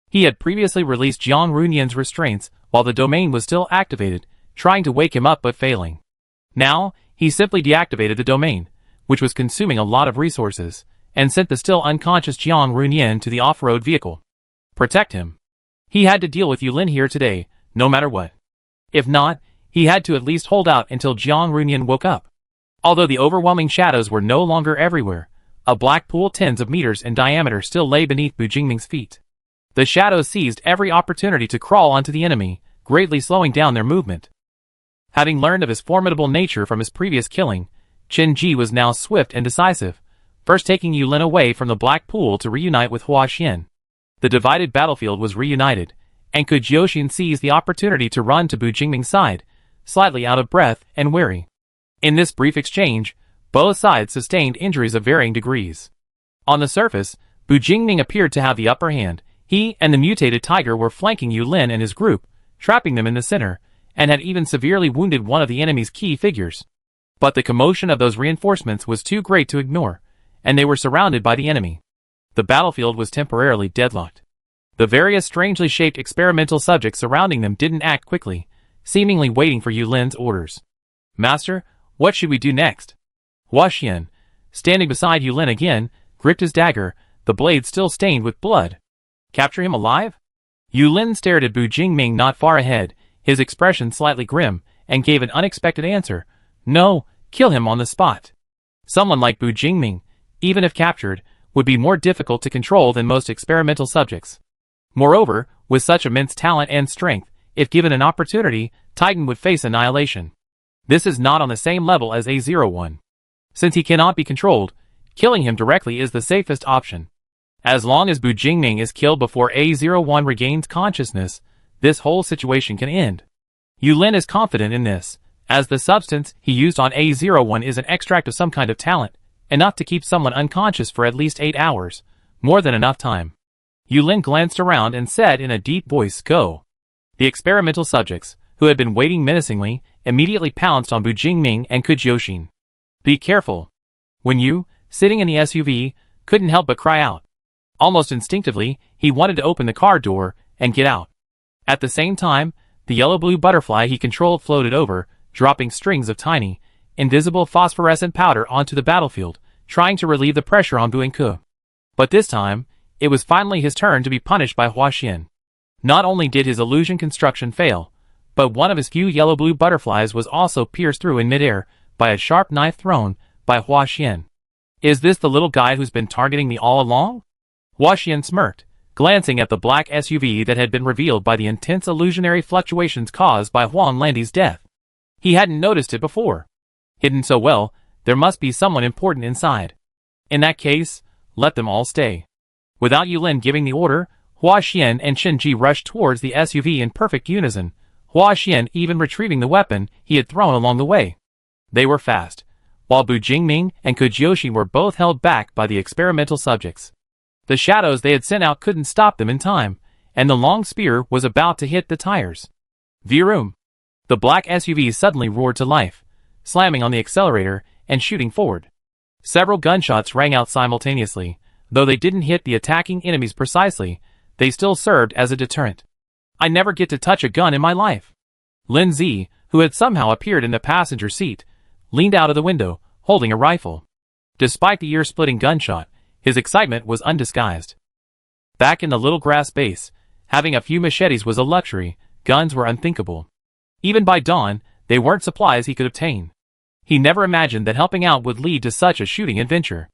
He had previously released Jiang Runyan's restraints while the domain was still activated, trying to wake him up but failing. Now, he simply deactivated the domain, which was consuming a lot of resources, and sent the still unconscious Jiang Runyan to the off-road vehicle. Protect him. He had to deal with Yu Lin here today, no matter what. If not, he had to at least hold out until Jiang Runyan woke up. Although the overwhelming shadows were no longer everywhere, a black pool tens of meters in diameter still lay beneath Bu Jingming's feet. The shadows seized every opportunity to crawl onto the enemy, greatly slowing down their movement. Having learned of his formidable nature from his previous killing, Chen Ji was now swift and decisive, first taking Yu Lin away from the black pool to reunite with Huaxian. The divided battlefield was reunited, and Kujioshin seized the opportunity to run to Bu Jingming's side, slightly out of breath and weary. In this brief exchange, both sides sustained injuries of varying degrees. On the surface, Bu Jingming appeared to have the upper hand. He and the mutated tiger were flanking Yu Lin and his group, trapping them in the center, and had even severely wounded one of the enemy's key figures. But the commotion of those reinforcements was too great to ignore, and they were surrounded by the enemy. The battlefield was temporarily deadlocked. The various strangely shaped experimental subjects surrounding them didn't act quickly, seemingly waiting for Yu Lin's orders. Master, what should we do next? Huaxian, standing beside Yu Lin again, gripped his dagger, the blade still stained with blood. Capture him alive? Yu Lin stared at Bu Jingming not far ahead, his expression slightly grim, and gave an unexpected answer. No, kill him on the spot. Someone like Bu Jingming, even if captured, would be more difficult to control than most experimental subjects. Moreover, with such immense talent and strength, if given an opportunity, Titan would face annihilation. This is not on the same level as A01. Since he cannot be controlled, killing him directly is the safest option. As long as Bu Jingming is killed before A01 regains consciousness, this whole situation can end. Yu Lin is confident in this, as the substance he used on A01 is an extract of some kind of talent, enough to keep someone unconscious for at least 8 hours, more than enough time. Yu Lin glanced around and said in a deep voice, "Go." The experimental subjects, who had been waiting menacingly, immediately pounced on Bu Jingming and Kujioshin. Be careful. When Yu, sitting in the SUV, couldn't help but cry out. Almost instinctively, he wanted to open the car door and get out. At the same time, the yellow-blue butterfly he controlled floated over, dropping strings of tiny, invisible phosphorescent powder onto the battlefield, trying to relieve the pressure on Bu and Ke. But this time, it was finally his turn to be punished by Huaxian. Not only did his illusion construction fail, but one of his few yellow-blue butterflies was also pierced through in midair by a sharp knife thrown by Huaxian. Is this the little guy who's been targeting me all along? Hua Xian smirked, glancing at the black SUV that had been revealed by the intense illusionary fluctuations caused by Huang Landi's death. He hadn't noticed it before. Hidden so well, there must be someone important inside. In that case, let them all stay. Without Yulin giving the order, Hua Xian and Shenji rushed towards the SUV in perfect unison, Hua Xian even retrieving the weapon he had thrown along the way. They were fast, while Bu Jingming and Kujioshi were both held back by the experimental subjects. The shadows they had sent out couldn't stop them in time, and the long spear was about to hit the tires. Vroom! The black SUV suddenly roared to life, slamming on the accelerator and shooting forward. Several gunshots rang out simultaneously. Though they didn't hit the attacking enemies precisely, they still served as a deterrent. I never get to touch a gun in my life. Lin Zi, who had somehow appeared in the passenger seat, leaned out of the window, holding a rifle. Despite the ear-splitting gunshot, his excitement was undisguised. Back in the little grass base, having a few machetes was a luxury. Guns were unthinkable. Even by dawn, they weren't supplies he could obtain. He never imagined that helping out would lead to such a shooting adventure.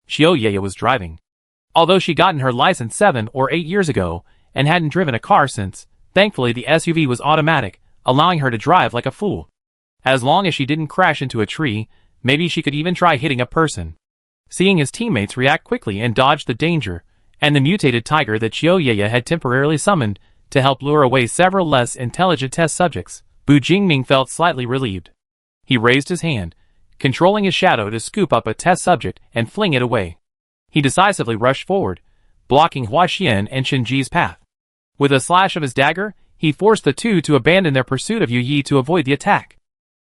Xiaoyaya was driving. Although she'd gotten her license 7 or 8 years ago, and hadn't driven a car since, thankfully the SUV was automatic, allowing her to drive like a fool. As long as she didn't crash into a tree, maybe she could even try hitting a person. Seeing his teammates react quickly and dodge the danger, and the mutated tiger that Xiaoyaya had temporarily summoned to help lure away several less intelligent test subjects, Bu Jingming felt slightly relieved. He raised his hand, controlling his shadow to scoop up a test subject and fling it away. He decisively rushed forward, blocking Hua Xian and Shenji's path. With a slash of his dagger, he forced the two to abandon their pursuit of Yu Yi to avoid the attack.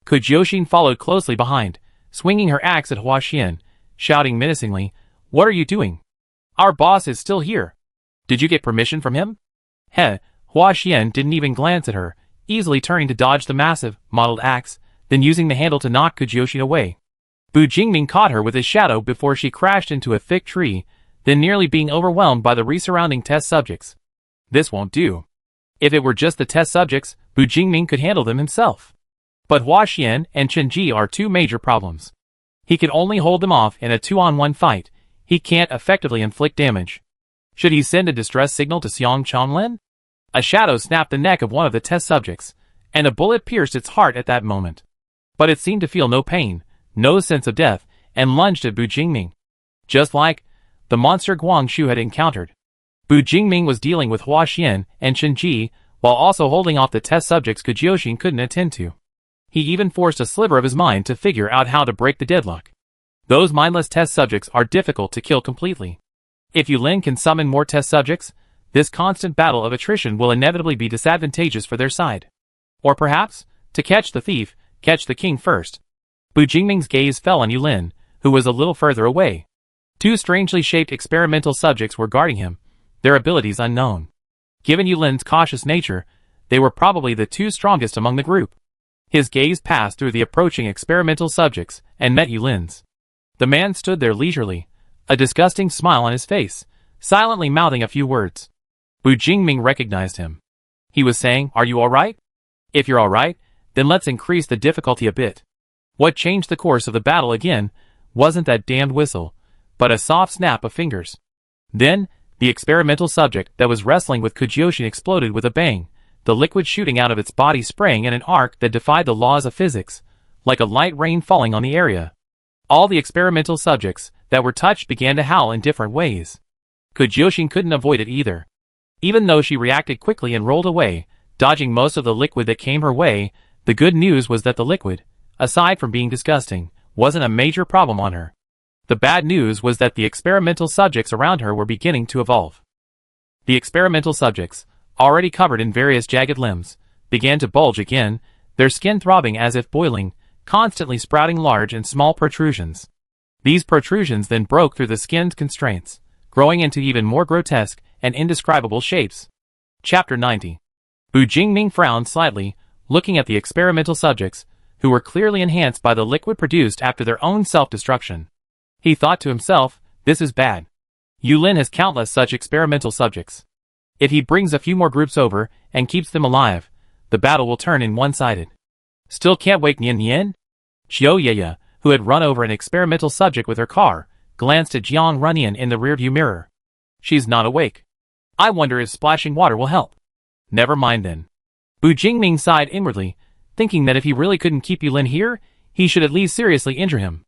Kujioshi followed closely behind, swinging her axe at Hua Xian, shouting menacingly, "What are you doing? Our boss is still here. Did you get permission from him?" Hua Xian didn't even glance at her, easily turning to dodge the massive, mottled axe, then using the handle to knock Kujioshi away. Bu Jingming caught her with his shadow before she crashed into a thick tree, then nearly being overwhelmed by the resurrounding test subjects. This won't do. If it were just the test subjects, Bu Jingming could handle them himself. But Hua Xian and Shenji are two major problems. He can only hold them off in a 2-on-1 fight. He can't effectively inflict damage. Should he send a distress signal to Xiong Chonglin? A shadow snapped the neck of one of the test subjects, and a bullet pierced its heart at that moment. But it seemed to feel no pain, no sense of death, and lunged at Bu Jingming. Just like the monster Guangxu had encountered. Bu Jingming was dealing with Hua Xian and Shenji, while also holding off the test subjects Kujioshi couldn't attend to. He even forced a sliver of his mind to figure out how to break the deadlock. Those mindless test subjects are difficult to kill completely. If Yulin can summon more test subjects, this constant battle of attrition will inevitably be disadvantageous for their side. Or perhaps, to catch the thief, catch the king first. Bu Jingming's gaze fell on Yulin, who was a little further away. Two strangely shaped experimental subjects were guarding him, their abilities unknown. Given Yulin's cautious nature, they were probably the two strongest among the group. His gaze passed through the approaching experimental subjects and met Yulin's. The man stood there leisurely, a disgusting smile on his face, silently mouthing a few words. Bu Jingming recognized him. He was saying, "Are you alright? If you're alright, then let's increase the difficulty a bit." What changed the course of the battle again wasn't that damned whistle, but a soft snap of fingers. Then, the experimental subject that was wrestling with Kujioshi exploded with a bang, the liquid shooting out of its body spraying in an arc that defied the laws of physics, like a light rain falling on the area. All the experimental subjects that were touched began to howl in different ways. Kujioshi couldn't avoid it either. Even though she reacted quickly and rolled away, dodging most of the liquid that came her way, the good news was that the liquid, aside from being disgusting, wasn't a major problem on her. The bad news was that the experimental subjects around her were beginning to evolve. The experimental subjects, already covered in various jagged limbs, began to bulge again, their skin throbbing as if boiling, constantly sprouting large and small protrusions. These protrusions then broke through the skin's constraints, growing into even more grotesque and indescribable shapes. Chapter 90. Bu Jingming frowned slightly, looking at the experimental subjects, who were clearly enhanced by the liquid produced after their own self-destruction. He thought to himself, this is bad. Yulin has countless such experimental subjects. If he brings a few more groups over and keeps them alive, the battle will turn in one-sided. Still can't wake Nian Nian? Xiaoyaya, who had run over an experimental subject with her car, glanced at Jiang Runyan in the rearview mirror. She's not awake. I wonder if splashing water will help. Never mind then. Bu Jingming sighed inwardly, thinking that if he really couldn't keep Yulin here, he should at least seriously injure him.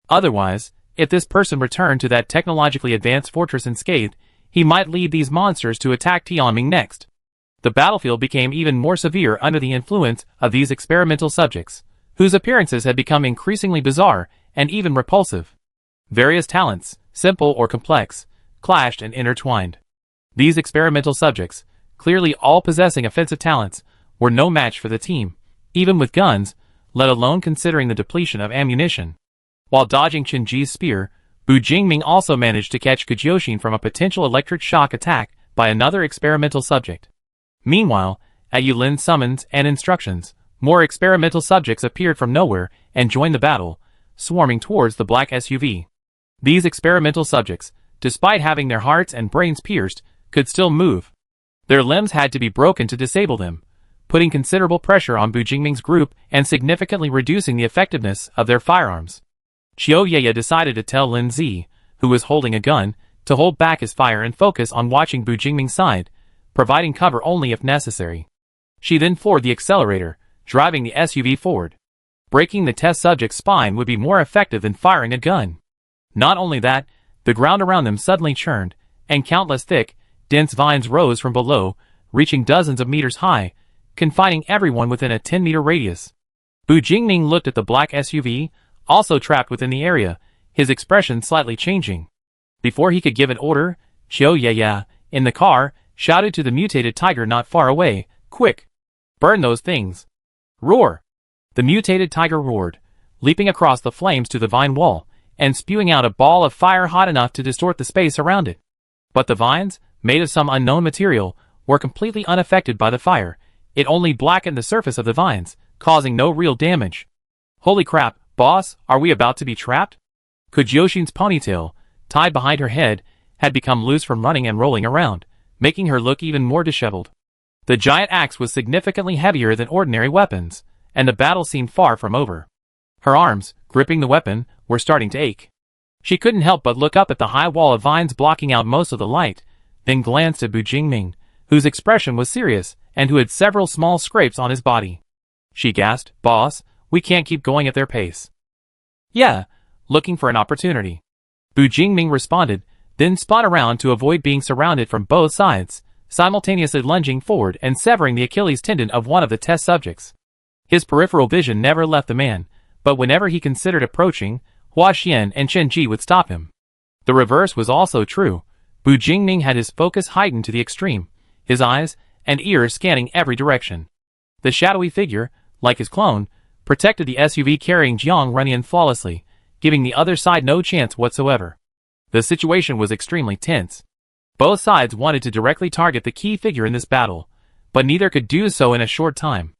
Otherwise, if this person returned to that technologically advanced fortress unscathed, he might lead these monsters to attack Tianming next. The battlefield became even more severe under the influence of these experimental subjects, whose appearances had become increasingly bizarre and even repulsive. Various talents, simple or complex, clashed and intertwined. These experimental subjects, clearly all possessing offensive talents, were no match for the team, even with guns, let alone considering the depletion of ammunition. While dodging Chen Ji's spear, Bu Jingming also managed to catch Gujioshin from a potential electric shock attack by another experimental subject. Meanwhile, at Yulin's summons and instructions, more experimental subjects appeared from nowhere and joined the battle, swarming towards the black SUV. These experimental subjects, despite having their hearts and brains pierced, could still move. Their limbs had to be broken to disable them, putting considerable pressure on Bu Jingming's group and significantly reducing the effectiveness of their firearms. Qiu Yeye decided to tell Lin Zi, who was holding a gun, to hold back his fire and focus on watching Bu Jingming's side, providing cover only if necessary. She then floored the accelerator, driving the SUV forward. Breaking the test subject's spine would be more effective than firing a gun. Not only that, the ground around them suddenly churned, and countless thick, dense vines rose from below, reaching dozens of meters high, confining everyone within a 10-meter radius. Bu Jingming looked at the black SUV, also trapped within the area, his expression slightly changing. Before he could give an order, Qiu Yeye, in the car, shouted to the mutated tiger not far away, "Quick! Burn those things!" Roar! The mutated tiger roared, leaping across the flames to the vine wall, and spewing out a ball of fire hot enough to distort the space around it. But the vines, made of some unknown material, were completely unaffected by the fire. It only blackened the surface of the vines, causing no real damage. Holy crap, boss, are we about to be trapped? Gujioshin's ponytail, tied behind her head, had become loose from running and rolling around, making her look even more disheveled. The giant axe was significantly heavier than ordinary weapons, and the battle seemed far from over. Her arms, gripping the weapon, were starting to ache. She couldn't help but look up at the high wall of vines blocking out most of the light, then glanced at Bu Jingming, whose expression was serious and who had several small scrapes on his body. She gasped, "Boss, we can't keep going at their pace." "Yeah, looking for an opportunity." Bu Jingming responded, then spun around to avoid being surrounded from both sides, simultaneously lunging forward and severing the Achilles tendon of one of the test subjects. His peripheral vision never left the man, but whenever he considered approaching, Hua Xian and Chen Ji would stop him. The reverse was also true. Bu Jingming had his focus heightened to the extreme, his eyes and ears scanning every direction. The shadowy figure, like his clone, protected the SUV carrying Jiang Runyan flawlessly, giving the other side no chance whatsoever. The situation was extremely tense. Both sides wanted to directly target the key figure in this battle, but neither could do so in a short time.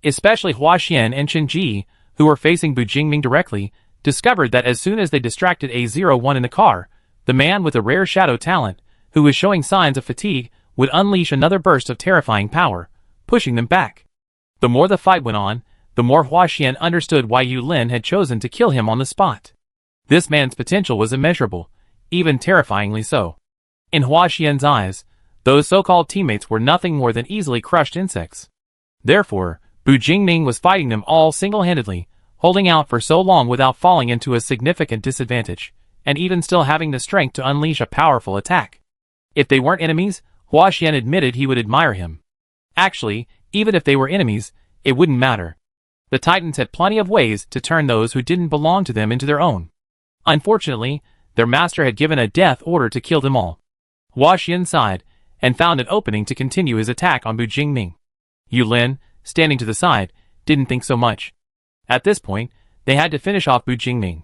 Especially Hua Xian and Chen Ji, who were facing Bu Jingming directly, discovered that as soon as they distracted A01 in the car, the man with a rare shadow talent, who was showing signs of fatigue, would unleash another burst of terrifying power, pushing them back. The more the fight went on, the more Hua Xian understood why Yu Lin had chosen to kill him on the spot. This man's potential was immeasurable, even terrifyingly so. In Hua Xian's eyes, those so-called teammates were nothing more than easily crushed insects. Therefore, Bu Jingming was fighting them all single-handedly, holding out for so long without falling into a significant disadvantage, and even still having the strength to unleash a powerful attack. If they weren't enemies, Hua Xian admitted he would admire him. Actually, even if they were enemies, it wouldn't matter. The Titans had plenty of ways to turn those who didn't belong to them into their own. Unfortunately, their master had given a death order to kill them all. Hua Xian sighed, and found an opening to continue his attack on Bu Jingming. Yu Lin, standing to the side, didn't think so much. At this point, they had to finish off Bu Jingming.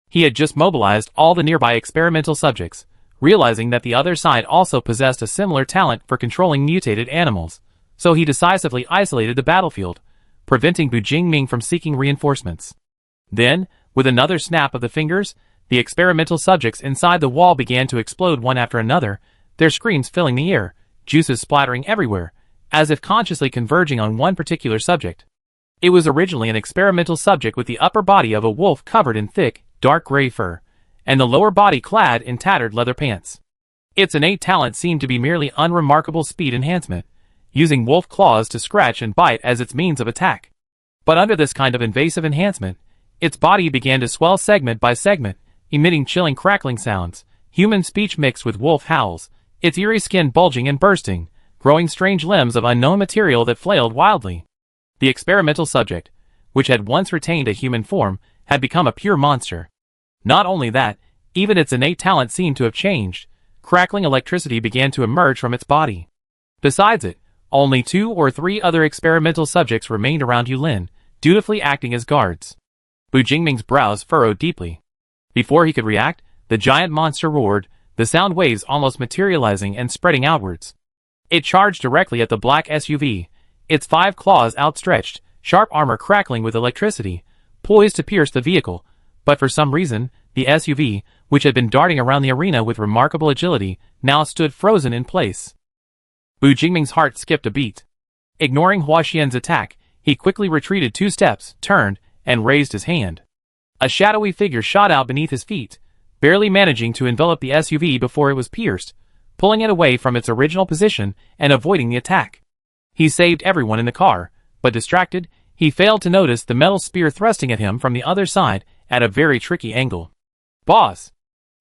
He had just mobilized all the nearby experimental subjects, realizing that the other side also possessed a similar talent for controlling mutated animals, so he decisively isolated the battlefield, preventing Bu Jingming from seeking reinforcements. Then, with another snap of the fingers, the experimental subjects inside the wall began to explode one after another, their screams filling the air, juices splattering everywhere, as if consciously converging on one particular subject. It was originally an experimental subject with the upper body of a wolf covered in thick, dark gray fur, and the lower body clad in tattered leather pants. Its innate talent seemed to be merely unremarkable speed enhancement, using wolf claws to scratch and bite as its means of attack. But under this kind of invasive enhancement, its body began to swell segment by segment, emitting chilling crackling sounds, human speech mixed with wolf howls, its eerie skin bulging and bursting, growing strange limbs of unknown material that flailed wildly. The experimental subject, which had once retained a human form, had become a pure monster. Not only that, even its innate talent seemed to have changed. Crackling electricity began to emerge from its body. Besides it, only 2 or 3 other experimental subjects remained around Yulin, dutifully acting as guards. Bu Jingming's brows furrowed deeply. Before he could react, the giant monster roared, the sound waves almost materializing and spreading outwards. It charged directly at the black SUV, its 5 claws outstretched, sharp armor crackling with electricity, poised to pierce the vehicle, but for some reason, the SUV, which had been darting around the arena with remarkable agility, now stood frozen in place. Bu Jingming's heart skipped a beat. Ignoring Huaxian's attack, he quickly retreated 2 steps, turned, and raised his hand. A shadowy figure shot out beneath his feet, barely managing to envelop the SUV before it was pierced, pulling it away from its original position and avoiding the attack. He saved everyone in the car, but distracted, he failed to notice the metal spear thrusting at him from the other side at a very tricky angle. Boss!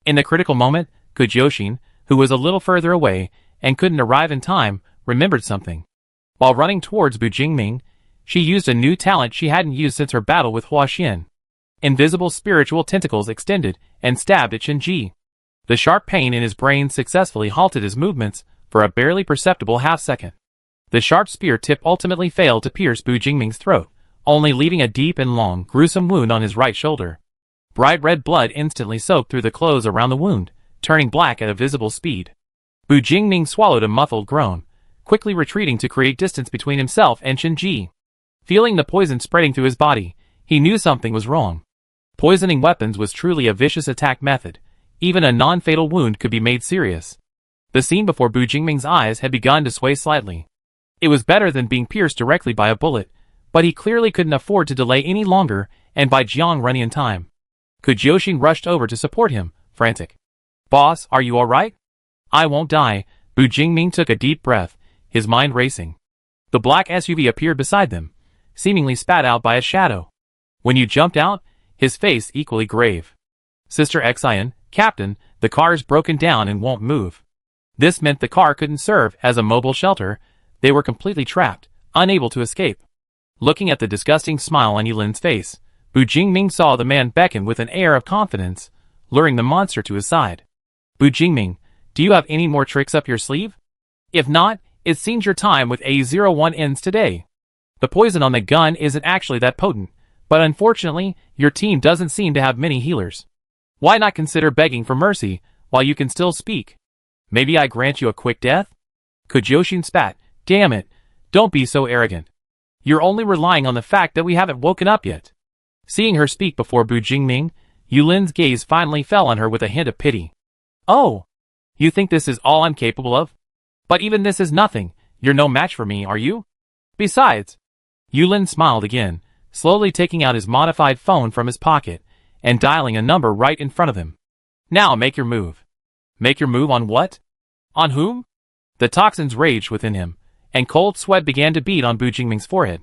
In the critical moment, Kujyoshin, who was a little further away and couldn't arrive in time, remembered something. While running towards Bu Jingming, she used a new talent she hadn't used since her battle with Huaxian. Invisible spiritual tentacles extended and stabbed at Shinji. The sharp pain in his brain successfully halted his movements for a barely perceptible half-second. The sharp spear tip ultimately failed to pierce Bu Jingming's throat, only leaving a deep and long, gruesome wound on his right shoulder. Bright red blood instantly soaked through the clothes around the wound, turning black at a visible speed. Bu Jingming swallowed a muffled groan, quickly retreating to create distance between himself and Shinji. Feeling the poison spreading through his body, he knew something was wrong. Poisoning weapons was truly a vicious attack method. Even a non-fatal wound could be made serious. The scene before Bu Jingming's eyes had begun to sway slightly. It was better than being pierced directly by a bullet, but he clearly couldn't afford to delay any longer and buy Jiang running in time. Kujyoshin rushed over to support him, frantic. Boss, are you alright? I won't die. Bu Jingming took a deep breath, his mind racing. The black SUV appeared beside them, seemingly spat out by a shadow. When you jumped out, his face equally grave. Sister Xian, Captain, the car's broken down and won't move. This meant the car couldn't serve as a mobile shelter. They were completely trapped, unable to escape. Looking at the disgusting smile on Yulin's face, Bu Jingming saw the man beckon with an air of confidence, luring the monster to his side. Bu Jingming, do you have any more tricks up your sleeve? If not, it seems your time with A01 ends today. The poison on the gun isn't actually that potent, but unfortunately, your team doesn't seem to have many healers. Why not consider begging for mercy while you can still speak? Maybe I grant you a quick death? Kujyoshin spat. Damn it, don't be so arrogant. You're only relying on the fact that we haven't woken up yet. Seeing her speak before Bu Jingming, Yulin's gaze finally fell on her with a hint of pity. Oh, you think this is all I'm capable of? But even this is nothing. You're no match for me, are you? Besides, Yulin smiled again, slowly taking out his modified phone from his pocket and dialing a number right in front of him. Now make your move. Make your move on what? On whom? The toxins raged within him, and cold sweat began to bead on Bu Jingming's forehead.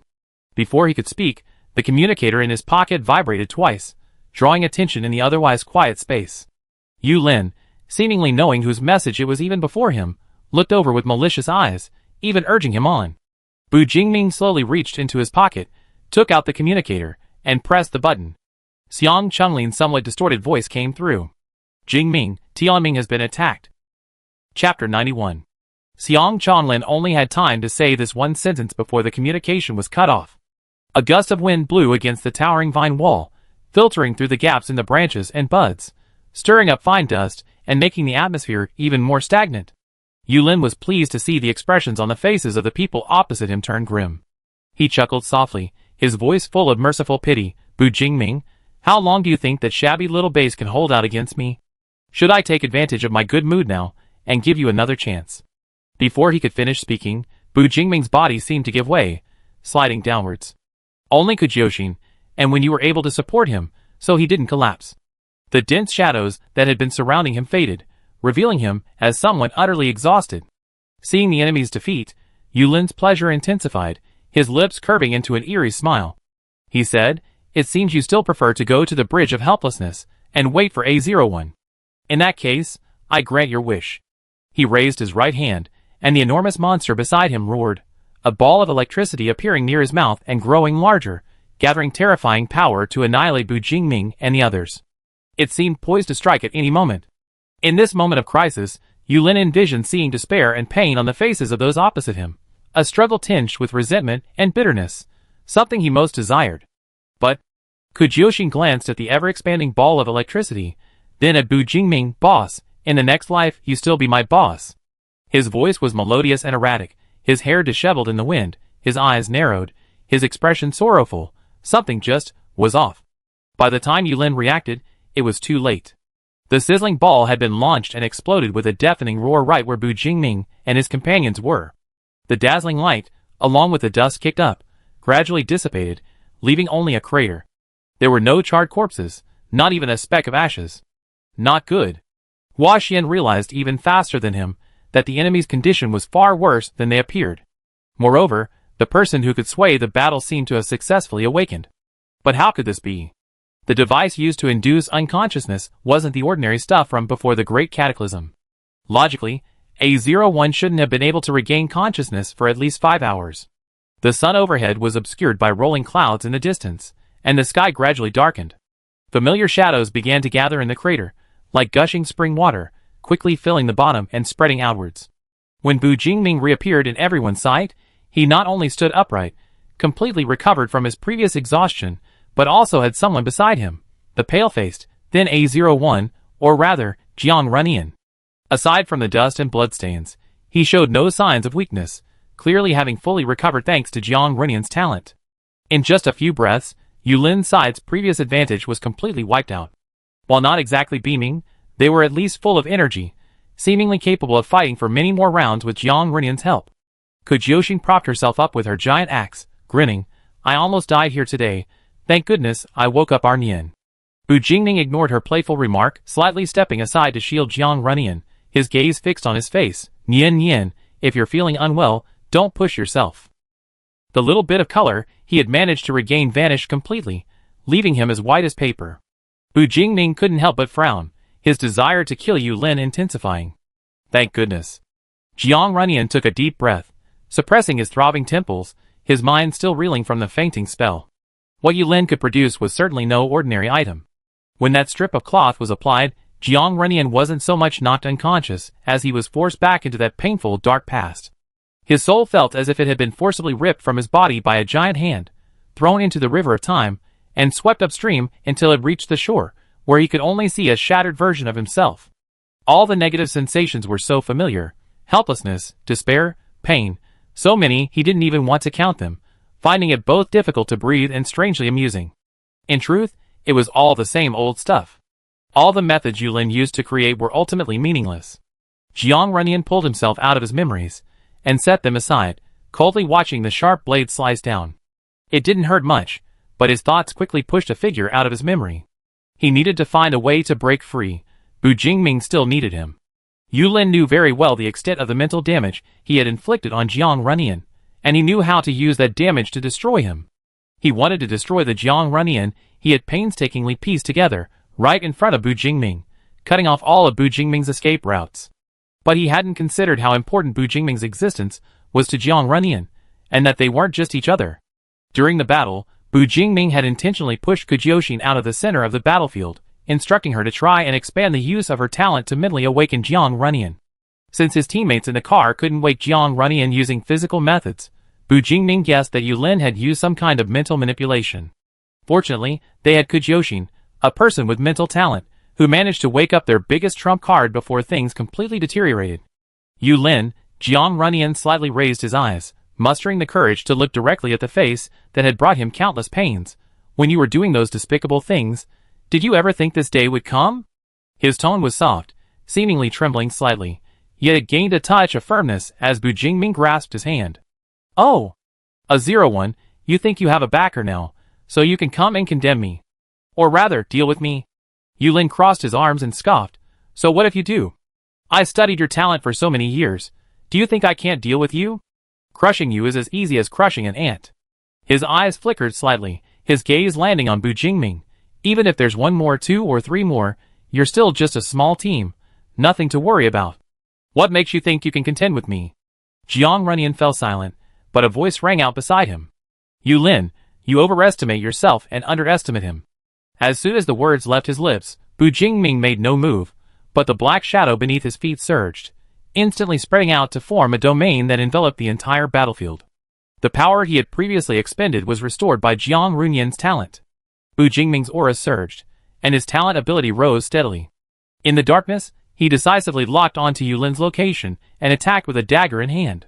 Before he could speak, the communicator in his pocket vibrated twice, drawing attention in the otherwise quiet space. Yulin, seemingly knowing whose message it was even before him, looked over with malicious eyes, even urging him on. Bu Jingming slowly reached into his pocket, took out the communicator, and pressed the button. Xiang Chenglin's somewhat distorted voice came through. Jingming, Tianming has been attacked. Chapter 91. Xiang Chenglin only had time to say this one sentence before the communication was cut off. A gust of wind blew against the towering vine wall, filtering through the gaps in the branches and buds, stirring up fine dust and making the atmosphere even more stagnant. Yulin was pleased to see the expressions on the faces of the people opposite him turn grim. He chuckled softly, his voice full of merciful pity. Bu Jingming, how long do you think that shabby little base can hold out against me? Should I take advantage of my good mood now, and give you another chance? Before he could finish speaking, Bu Jingming's body seemed to give way, sliding downwards. Only Kujyoshin, and when you were able to support him, so he didn't collapse. The dense shadows that had been surrounding him faded, revealing him as someone utterly exhausted. Seeing the enemy's defeat, Yulin's pleasure intensified, his lips curving into an eerie smile. He said, "It seems you still prefer to go to the Bridge of Helplessness and wait for A01. In that case, I grant your wish." He raised his right hand, and the enormous monster beside him roared, a ball of electricity appearing near his mouth and growing larger, gathering terrifying power to annihilate Bu Jingming and the others. It seemed poised to strike at any moment. In this moment of crisis, Yulin envisioned seeing despair and pain on the faces of those opposite him, a struggle tinged with resentment and bitterness, something he most desired. But Kujyoshin glanced at the ever-expanding ball of electricity, then at Bu Jingming. "Boss, in the next life you still be my boss." His voice was melodious and erratic, his hair disheveled in the wind, his eyes narrowed, his expression sorrowful. Something just was off. By the time Yulin reacted, it was too late. The sizzling ball had been launched and exploded with a deafening roar right where Bu Jingming and his companions were. The dazzling light, along with the dust kicked up, gradually dissipated, leaving only a crater. There were no charred corpses, not even a speck of ashes. Not good. Hua Xian realized even faster than him that the enemy's condition was far worse than they appeared. Moreover, the person who could sway the battle seemed to have successfully awakened. But how could this be? The device used to induce unconsciousness wasn't the ordinary stuff from before the Great Cataclysm. Logically, A01 shouldn't have been able to regain consciousness for at least 5 hours. The sun overhead was obscured by rolling clouds in the distance, and the sky gradually darkened. Familiar shadows began to gather in the crater, like gushing spring water, quickly filling the bottom and spreading outwards. When Bu Jingming reappeared in everyone's sight, he not only stood upright, completely recovered from his previous exhaustion, but also had someone beside him, the pale-faced, thin A01, or rather, Jiang Runyan. Aside from the dust and bloodstains, he showed no signs of weakness, clearly having fully recovered thanks to Jiang Runyan's talent. In just a few breaths, Yulin's side's previous advantage was completely wiped out. While not exactly beaming, they were at least full of energy, seemingly capable of fighting for many more rounds with Jiang Runyan's help. Kujyoshin propped herself up with her giant axe, grinning, "I almost died here today. Thank goodness I woke up our Nian." Bu Jingming ignored her playful remark, slightly stepping aside to shield Jiang Runyan, his gaze fixed on his face. Nian, if you're feeling unwell, don't push yourself." The little bit of color he had managed to regain vanished completely, leaving him as white as paper. Bu Jingming couldn't help but frown, his desire to kill Yulin intensifying. Thank goodness. Jiang Runyan took a deep breath, suppressing his throbbing temples, his mind still reeling from the fainting spell. What Yulin could produce was certainly no ordinary item. When that strip of cloth was applied, Jiang Runyan wasn't so much knocked unconscious as he was forced back into that painful dark past. His soul felt as if it had been forcibly ripped from his body by a giant hand, thrown into the river of time, and swept upstream until it reached the shore, where he could only see a shattered version of himself. All the negative sensations were so familiar: helplessness, despair, pain, so many he didn't even want to count them, finding it both difficult to breathe and strangely amusing. In truth, it was all the same old stuff. All the methods Yulin used to create were ultimately meaningless. Jiang Runyan pulled himself out of his memories, and set them aside, coldly watching the sharp blade slice down. It didn't hurt much, but his thoughts quickly pushed a figure out of his memory. He needed to find a way to break free. Bu Jingming still needed him. Yulin knew very well the extent of the mental damage he had inflicted on Jiang Runyan, and he knew how to use that damage to destroy him. He wanted to destroy the Jiang Runyan he had painstakingly pieced together, right in front of Bu Jingming, cutting off all of Bu Jingming's escape routes. But he hadn't considered how important Bu Jingming's existence was to Jiang Runyan, and that they weren't just each other. During the battle, Bu Jingming had intentionally pushed Kujyoshin out of the center of the battlefield, instructing her to try and expand the use of her talent to mentally awaken Jiang Runyan. Since his teammates in the car couldn't wake Jiang Runyan using physical methods, Bu Jingming guessed that Yulin had used some kind of mental manipulation. Fortunately, they had Kujyoshin, a person with mental talent, who managed to wake up their biggest trump card before things completely deteriorated. Yulin, Jiang Runyan slightly raised his eyes, mustering the courage to look directly at the face that had brought him countless pains. "When you were doing those despicable things, did you ever think this day would come?" His tone was soft, seemingly trembling slightly, yet it gained a touch of firmness as Bu Jingming grasped his hand. "Oh, A01, you think you have a backer now, so you can come and condemn me. Or rather, deal with me?" Yulin crossed his arms and scoffed. So what if you do? I studied your talent for so many years. Do you think I can't deal with you? Crushing you is as easy as crushing an ant. His eyes flickered slightly, his gaze landing on Bu Jingming. Even if there's one more, 2 or 3 more, you're still just a small team. Nothing to worry about. What makes you think you can contend with me? Jiang Runyan fell silent, but a voice rang out beside him. Yulin, you overestimate yourself and underestimate him. As soon as the words left his lips, Bu Jingming made no move, but the black shadow beneath his feet surged, instantly spreading out to form a domain that enveloped the entire battlefield. The power he had previously expended was restored by Jiang Runyan's talent. Bu Jingming's aura surged, and his talent ability rose steadily. In the darkness, he decisively locked onto Yulin's location and attacked with a dagger in hand.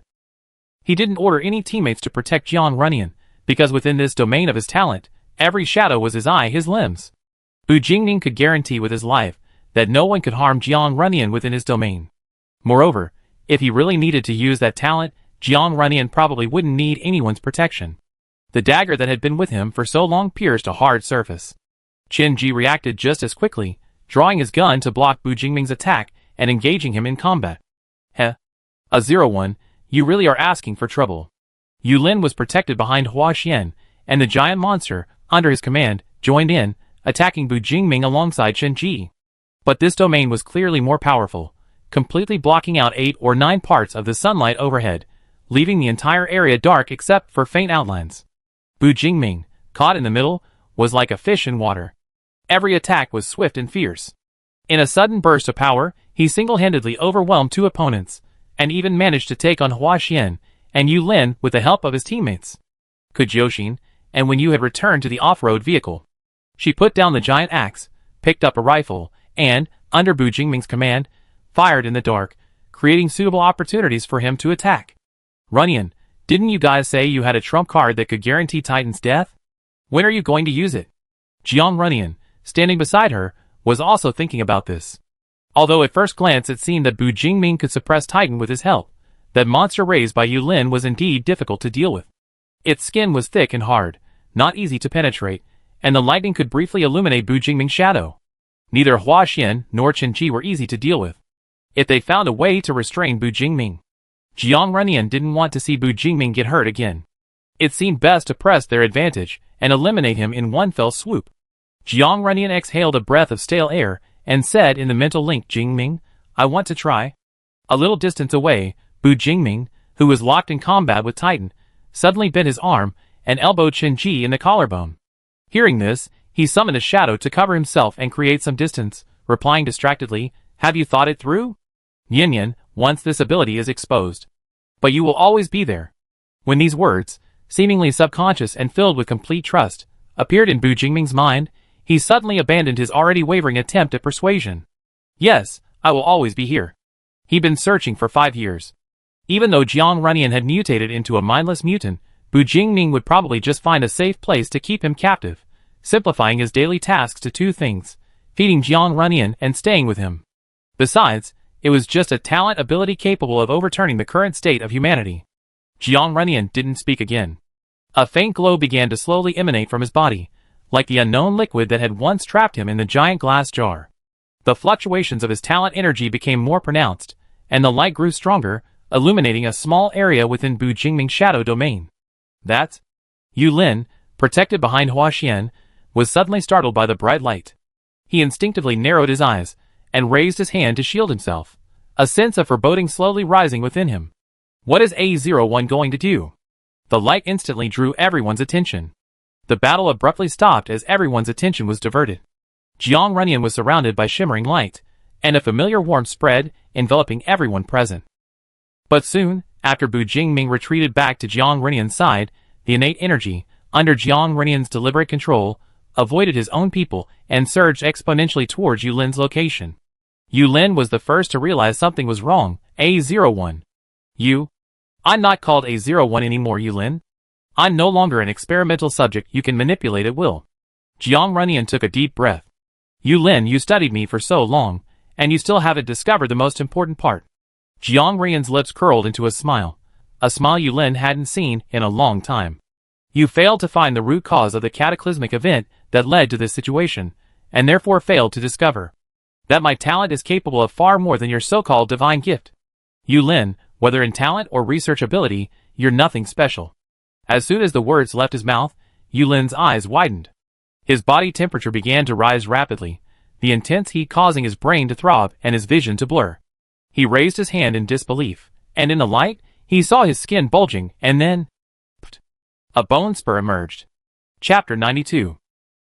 He didn't order any teammates to protect Jiang Runyan, because within this domain of his talent, every shadow was his eye, his limbs. Bu Jingming could guarantee with his life that no one could harm Jiang Runyan within his domain. Moreover, if he really needed to use that talent, Jiang Runyan probably wouldn't need anyone's protection. The dagger that had been with him for so long pierced a hard surface. Qin Ji reacted just as quickly, drawing his gun to block Bu Jingming's attack and engaging him in combat. Heh. A 0-1, you really are asking for trouble. Yulin was protected behind Hua Xian, and the giant monster, under his command, joined in, attacking Bu Jingming alongside Qin Ji. But this domain was clearly more powerful, completely blocking out 8 or 9 parts of the sunlight overhead, leaving the entire area dark except for faint outlines. Bu Jingming, caught in the middle, was like a fish in water. Every attack was swift and fierce. In a sudden burst of power, he single-handedly overwhelmed 2 opponents, and even managed to take on Hua Xian and Yulin with the help of his teammates. Could Jiuxin, and when you had returned to the off-road vehicle. She put down the giant axe, picked up a rifle, and, under Bu Jingming's command, fired in the dark, creating suitable opportunities for him to attack. Runyan, didn't you guys say you had a trump card that could guarantee Titan's death? When are you going to use it? Jiang Runyan, standing beside her, was also thinking about this. Although at first glance it seemed that Bu Jingming could suppress Titan with his help, that monster raised by Yulin was indeed difficult to deal with. Its skin was thick and hard, not easy to penetrate, and the lightning could briefly illuminate Bu Jingming's shadow. Neither Hua Xian nor Qin Ji were easy to deal with. If they found a way to restrain Bu Jingming, Jiang Runyan didn't want to see Bu Jingming get hurt again. It seemed best to press their advantage and eliminate him in one fell swoop. Jiang Runyan exhaled a breath of stale air and said in the mental link, Jingming, I want to try. A little distance away, Bu Jingming, who was locked in combat with Titan, suddenly bent his arm and elbowed Qin Ji in the collarbone. Hearing this, he summoned a shadow to cover himself and create some distance, replying distractedly, Have you thought it through? Yin, once this ability is exposed. But you will always be there. When these words, seemingly subconscious and filled with complete trust, appeared in Bu Jingming's mind, he suddenly abandoned his already wavering attempt at persuasion. Yes, I will always be here. He'd been searching for 5 years. Even though Jiang Runyan had mutated into a mindless mutant, Bu Jingming would probably just find a safe place to keep him captive, simplifying his daily tasks to 2 things, feeding Jiang Runyan and staying with him. Besides, it was just a talent ability capable of overturning the current state of humanity. Jiang Runyan didn't speak again. A faint glow began to slowly emanate from his body, like the unknown liquid that had once trapped him in the giant glass jar. The fluctuations of his talent energy became more pronounced, and the light grew stronger, illuminating a small area within Bu Jingming's shadow domain. That? Yulin, protected behind Hua Xian, was suddenly startled by the bright light. He instinctively narrowed his eyes, and raised his hand to shield himself, a sense of foreboding slowly rising within him. What is A01 going to do? The light instantly drew everyone's attention. The battle abruptly stopped as everyone's attention was diverted. Jiang Runyan was surrounded by shimmering light, and a familiar warmth spread, enveloping everyone present. But soon, after Bu Jingming retreated back to Jiang Runyan's side, the innate energy, under Jiang Runyan's deliberate control, avoided his own people and surged exponentially towards Yulin's location. Yulin was the first to realize something was wrong. A01. I'm not called A01 anymore, Yulin. I'm no longer an experimental subject you can manipulate at will. Jiang Runyan took a deep breath. Yulin, you studied me for so long, and you still haven't discovered the most important part. Jiang Runyan's lips curled into a smile Yulin hadn't seen in a long time. You failed to find the root cause of the cataclysmic event that led to this situation, and therefore failed to discover that my talent is capable of far more than your so-called divine gift. Yu Lin, whether in talent or research ability, you're nothing special. As soon as the words left his mouth, Yu Lin's eyes widened. His body temperature began to rise rapidly, the intense heat causing his brain to throb and his vision to blur. He raised his hand in disbelief, and in the light, he saw his skin bulging, and then a bone spur emerged. Chapter 92.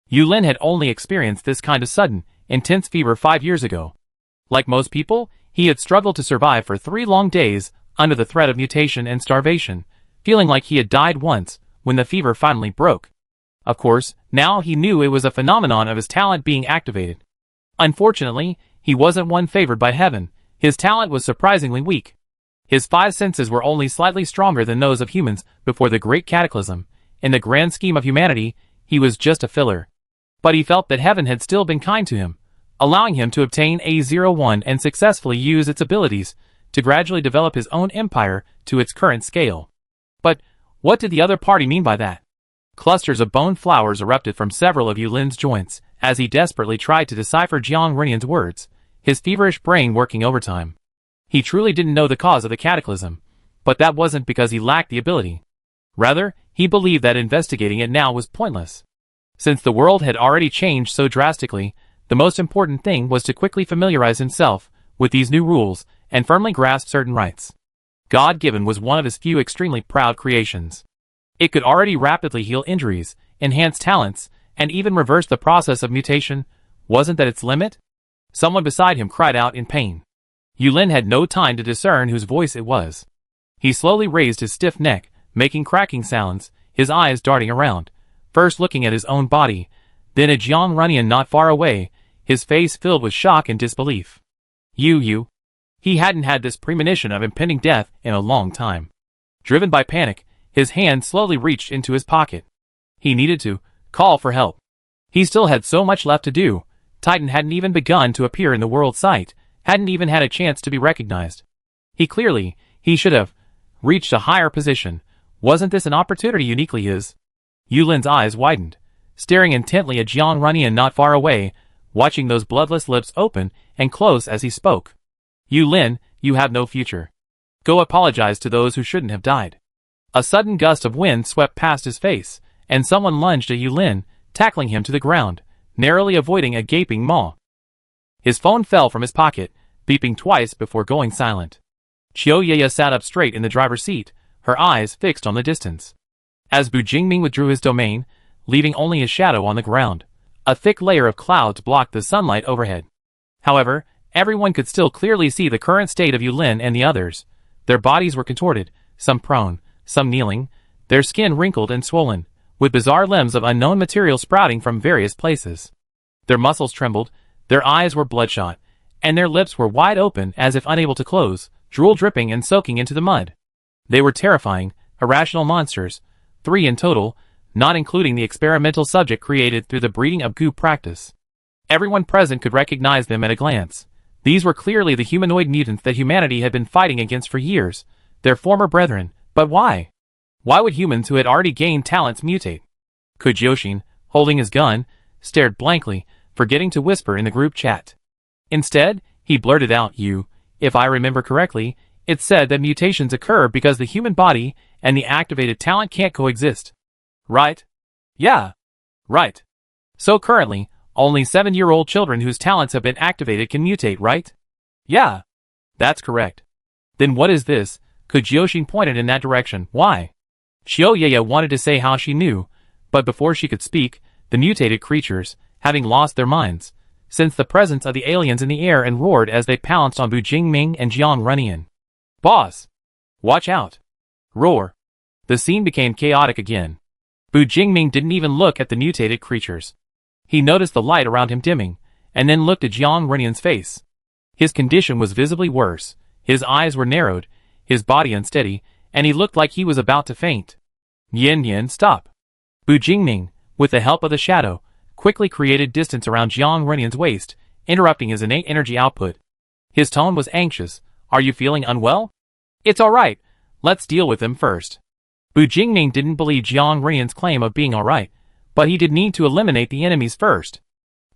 Yu Lin had only experienced this kind of sudden, intense fever 5 years ago. Like most people, he had struggled to survive for 3 long days under the threat of mutation and starvation, feeling like he had died once when the fever finally broke. Of course, now he knew it was a phenomenon of his talent being activated. Unfortunately, he wasn't one favored by heaven. His talent was surprisingly weak. His 5 senses were only slightly stronger than those of humans before the Great Cataclysm. In the grand scheme of humanity, he was just a filler. But he felt that heaven had still been kind to him, allowing him to obtain A01 and successfully use its abilities to gradually develop his own empire to its current scale. But what did the other party mean by that? Clusters of bone flowers erupted from several of Yu Lin's joints as he desperately tried to decipher Jiang Renian's words, his feverish brain working overtime. He truly didn't know the cause of the cataclysm, but that wasn't because he lacked the ability. Rather, he believed that investigating it now was pointless. Since the world had already changed so drastically, the most important thing was to quickly familiarize himself with these new rules and firmly grasp certain rights. God-given was one of his few extremely proud creations. It could already rapidly heal injuries, enhance talents, and even reverse the process of mutation. Wasn't that its limit? Someone beside him cried out in pain. Yu Lin had no time to discern whose voice it was. He slowly raised his stiff neck, making cracking sounds, his eyes darting around, first looking at his own body, then at Jiang Renian not far away, his face filled with shock and disbelief. You. He hadn't had this premonition of impending death in a long time. Driven by panic, his hand slowly reached into his pocket. He needed to call for help. He still had so much left to do. Titan hadn't even begun to appear in the world's sight, hadn't even had a chance to be recognized. He should have reached a higher position. Wasn't this an opportunity uniquely his? Yu Lin's eyes widened, staring intently at Jiang Renian not far away, watching those bloodless lips open and close as he spoke. Yu Lin, you have no future. Go apologize to those who shouldn't have died. A sudden gust of wind swept past his face, and someone lunged at Yu Lin, tackling him to the ground, narrowly avoiding a gaping maw. His phone fell from his pocket, beeping twice before going silent. Qiu Yeye sat up straight in the driver's seat, her eyes fixed on the distance. As Bu Jingming withdrew his domain, leaving only his shadow on the ground, a thick layer of clouds blocked the sunlight overhead. However, everyone could still clearly see the current state of Yu Lin and the others. Their bodies were contorted, some prone, some kneeling, their skin wrinkled and swollen, with bizarre limbs of unknown material sprouting from various places. Their muscles trembled, their eyes were bloodshot, and their lips were wide open as if unable to close, drool dripping and soaking into the mud. They were terrifying, irrational monsters, 3 in total, not including the experimental subject created through the breeding of goo practice. Everyone present could recognize them at a glance. These were clearly the humanoid mutants that humanity had been fighting against for years, their former brethren. But why? Why would humans who had already gained talents mutate? Kujoshin, holding his gun, stared blankly, forgetting to whisper in the group chat. Instead, he blurted out, if I remember correctly, it said that mutations occur because the human body and the activated talent can't coexist. Right? Yeah. Right. So currently, only 7-year-old children whose talents have been activated can mutate, right? Yeah. That's correct. Then what is this? Kujoshin pointed in that direction. Why? Qiu Yeye wanted to say how she knew, but before she could speak, the mutated creatures, having lost their minds, sensed the presence of the aliens in the air and roared as they pounced on Bu Jingming and Jiang Renian. Boss! Watch out! Roar! The scene became chaotic again. Bu Jingming didn't even look at the mutated creatures. He noticed the light around him dimming, and then looked at Jiang Renian's face. His condition was visibly worse, his eyes were narrowed, his body unsteady, and he looked like he was about to faint. Yin, stop! Bu Jingming, with the help of the shadow, quickly created distance around Jiang Renian's waist, interrupting his innate energy output. His tone was anxious. Are you feeling unwell? It's alright. Let's deal with him first. Bu Jingming didn't believe Jiang Renian's claim of being alright, but he did need to eliminate the enemies first.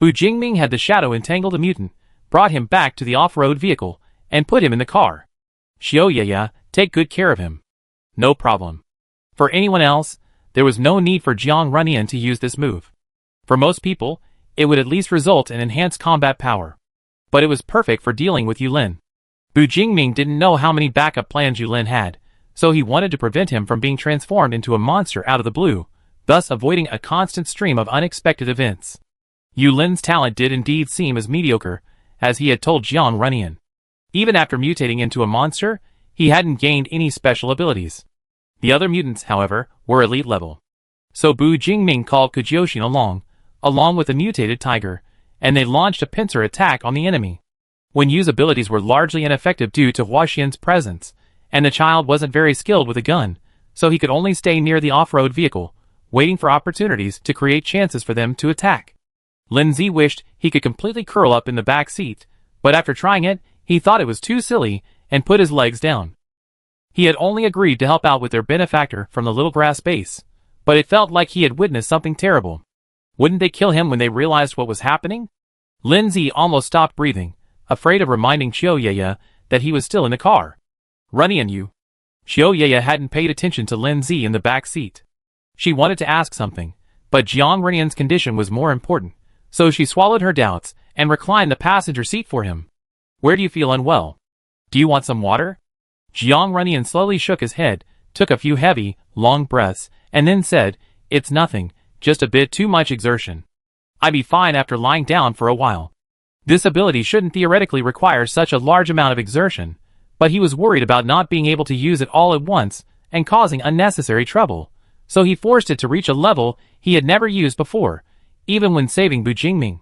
Bu Jingming had the shadow entangle the mutant, brought him back to the off-road vehicle, and put him in the car. Xiaoyaya, take good care of him. No problem. For anyone else, there was no need for Jiang Runyan to use this move. For most people, it would at least result in enhanced combat power. But it was perfect for dealing with Yulin. Bu Jingming didn't know how many backup plans Yulin had, so he wanted to prevent him from being transformed into a monster out of the blue, thus avoiding a constant stream of unexpected events. Yulin's talent did indeed seem as mediocre as he had told Jiang Runyan. Even after mutating into a monster, he hadn't gained any special abilities. The other mutants, however, were elite level. So Bu Jingming called Kujyoshin along with the mutated tiger, and they launched a pincer attack on the enemy. When Yu's abilities were largely ineffective due to Huaxian's presence, and the child wasn't very skilled with a gun, so he could only stay near the off-road vehicle, waiting for opportunities to create chances for them to attack. Lindsay wished he could completely curl up in the back seat, but after trying it, he thought it was too silly and put his legs down. He had only agreed to help out with their benefactor from the little grass base, but it felt like he had witnessed something terrible. Wouldn't they kill him when they realized what was happening? Lindsay almost stopped breathing, afraid of reminding Xiaoyaya that he was still in the car. Runyan you. Xiaoyaya hadn't paid attention to Lindsay in the back seat. She wanted to ask something, but Jiang Runyan's condition was more important, so she swallowed her doubts and reclined the passenger seat for him. Where do you feel unwell? Do you want some water? Jiang Runyan slowly shook his head, took a few heavy, long breaths, and then said, It's nothing, just a bit too much exertion. I'd be fine after lying down for a while. This ability shouldn't theoretically require such a large amount of exertion, but he was worried about not being able to use it all at once and causing unnecessary trouble, so he forced it to reach a level he had never used before, even when saving Bu Jingming.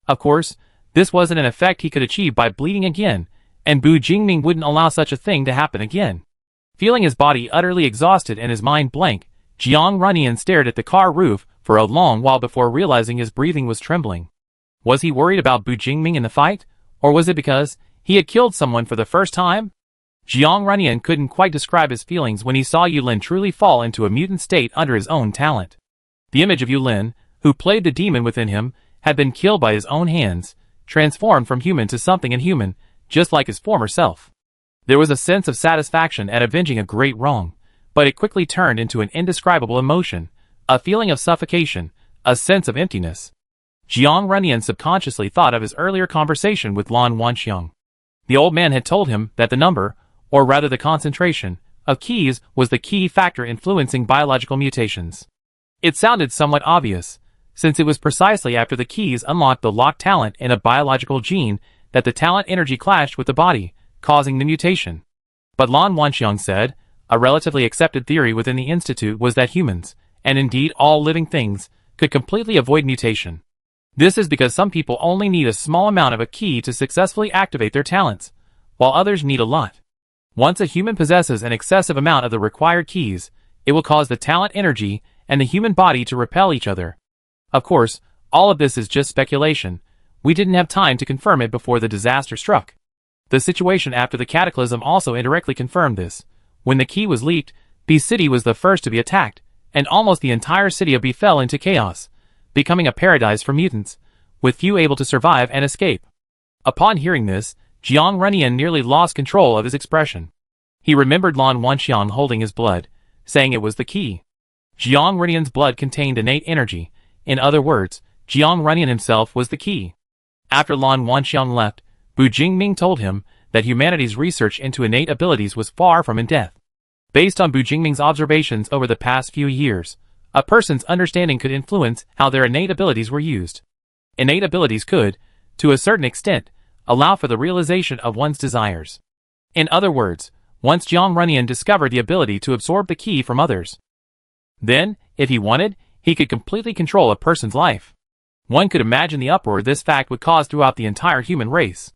Of course, this wasn't an effect he could achieve by bleeding again, and Bu Jingming wouldn't allow such a thing to happen again. Feeling his body utterly exhausted and his mind blank, Jiang Runyan stared at the car roof for a long while before realizing his breathing was trembling. Was he worried about Bu Jingming in the fight, or was it because he had killed someone for the first time? Jiang Runyan couldn't quite describe his feelings when he saw Yulin truly fall into a mutant state under his own talent. The image of Yulin, who played the demon within him, had been killed by his own hands, transformed from human to something inhuman, just like his former self. There was a sense of satisfaction at avenging a great wrong, but it quickly turned into an indescribable emotion, a feeling of suffocation, a sense of emptiness. Jiang Runyan subconsciously thought of his earlier conversation with Lan Wanxiang. The old man had told him that the number, or rather the concentration, of keys was the key factor influencing biological mutations. It sounded somewhat obvious, since it was precisely after the keys unlocked the locked talent in a biological gene that the talent energy clashed with the body, causing the mutation. But Lan Wanxiang said, a relatively accepted theory within the Institute was that humans, and indeed all living things, could completely avoid mutation. This is because some people only need a small amount of a key to successfully activate their talents, while others need a lot. Once a human possesses an excessive amount of the required keys, it will cause the talent energy and the human body to repel each other. Of course, all of this is just speculation. We didn't have time to confirm it before the disaster struck. The situation after the cataclysm also indirectly confirmed this. When the key was leaked, B City was the first to be attacked, and almost the entire city of B fell into chaos, becoming a paradise for mutants, with few able to survive and escape. Upon hearing this, Jiang Runyan nearly lost control of his expression. He remembered Lan Wanxiang holding his blood, saying it was the key. Jiang Runyan's blood contained innate energy. In other words, Jiang Runyan himself was the key. After Lan Wanxiang left, Bu Jingming told him that humanity's research into innate abilities was far from in depth. Based on Bu Jingming's observations over the past few years, a person's understanding could influence how their innate abilities were used. Innate abilities could, to a certain extent, allow for the realization of one's desires. In other words, once Jiang Runyan discovered the ability to absorb the key from others, then, if he wanted, he could completely control a person's life. One could imagine the uproar this fact would cause throughout the entire human race.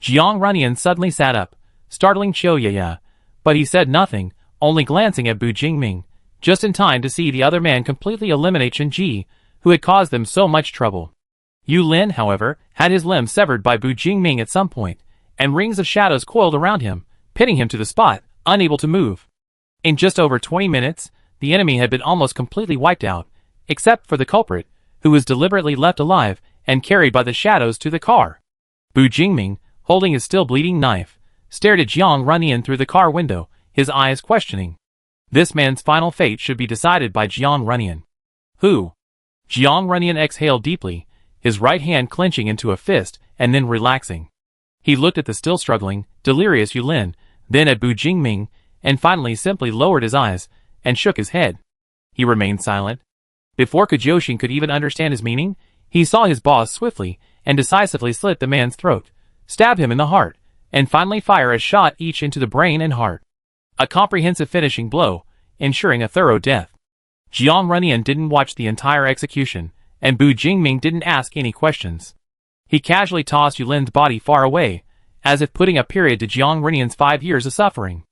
Jiang Runyan suddenly sat up, startling Xiaoyaya, but he said nothing, only glancing at Bu Jingming, just in time to see the other man completely eliminate Chen Ji, who had caused them so much trouble. Yu Lin, however, had his limb severed by Bu Jingming at some point, and rings of shadows coiled around him, pinning him to the spot, unable to move. In just over 20 minutes, the enemy had been almost completely wiped out, except for the culprit, who was deliberately left alive and carried by the shadows to the car. Bu Jingming, holding his still bleeding knife, stared at Jiang Runyan through the car window, his eyes questioning. This man's final fate should be decided by Jiang Runyan. Who? Jiang Runyan exhaled deeply, his right hand clenching into a fist and then relaxing. He looked at the still struggling, delirious Yulin, then at Bu Jingming, and finally simply lowered his eyes and shook his head. He remained silent. Before Kujoshin could even understand his meaning, he saw his boss swiftly and decisively slit the man's throat, stab him in the heart, and finally fire a shot each into the brain and heart. A comprehensive finishing blow, ensuring a thorough death. Jiang Runyan didn't watch the entire execution, and Bu Jingming didn't ask any questions. He casually tossed Yulin's body far away, as if putting a period to Jiang Runyan's 5 years of suffering.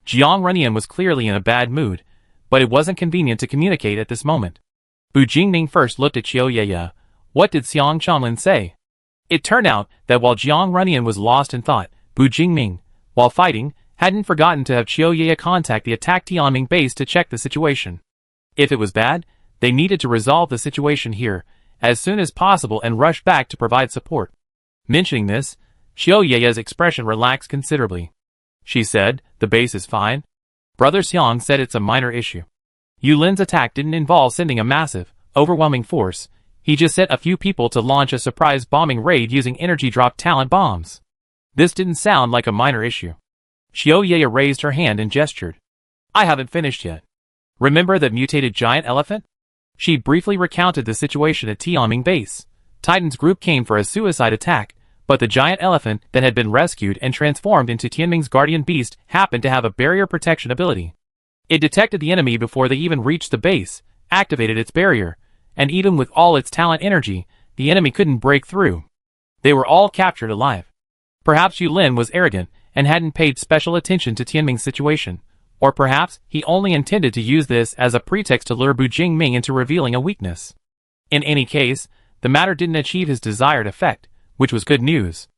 Jiang Runyan was clearly in a bad mood, but it wasn't convenient to communicate at this moment. Bu Jingming first looked at Qiu Yeye. What did Xiang Chanlin say? It turned out that while Jiang Runyan was lost in thought, Bu Jingming, while fighting, hadn't forgotten to have Qiu Yeye contact the attack Tianming base to check the situation. If it was bad, they needed to resolve the situation here, as soon as possible and rush back to provide support. Mentioning this, Qiu Yeye's expression relaxed considerably. She said, the base is fine. Brother Xiang said it's a minor issue. Yulin's attack didn't involve sending a massive, overwhelming force, he just sent a few people to launch a surprise bombing raid using energy drop talent bombs. This didn't sound like a minor issue. Qiu Yeye raised her hand and gestured. I haven't finished yet. Remember that mutated giant elephant? She briefly recounted the situation at Tianming base. Titan's group came for a suicide attack, but the giant elephant that had been rescued and transformed into Tianming's guardian beast happened to have a barrier protection ability. It detected the enemy before they even reached the base, activated its barrier, and even with all its talent energy, the enemy couldn't break through. They were all captured alive. Perhaps Yulin was arrogant and hadn't paid special attention to Tianming's situation, or perhaps he only intended to use this as a pretext to lure Bu Jingming into revealing a weakness. In any case, the matter didn't achieve his desired effect, which was good news.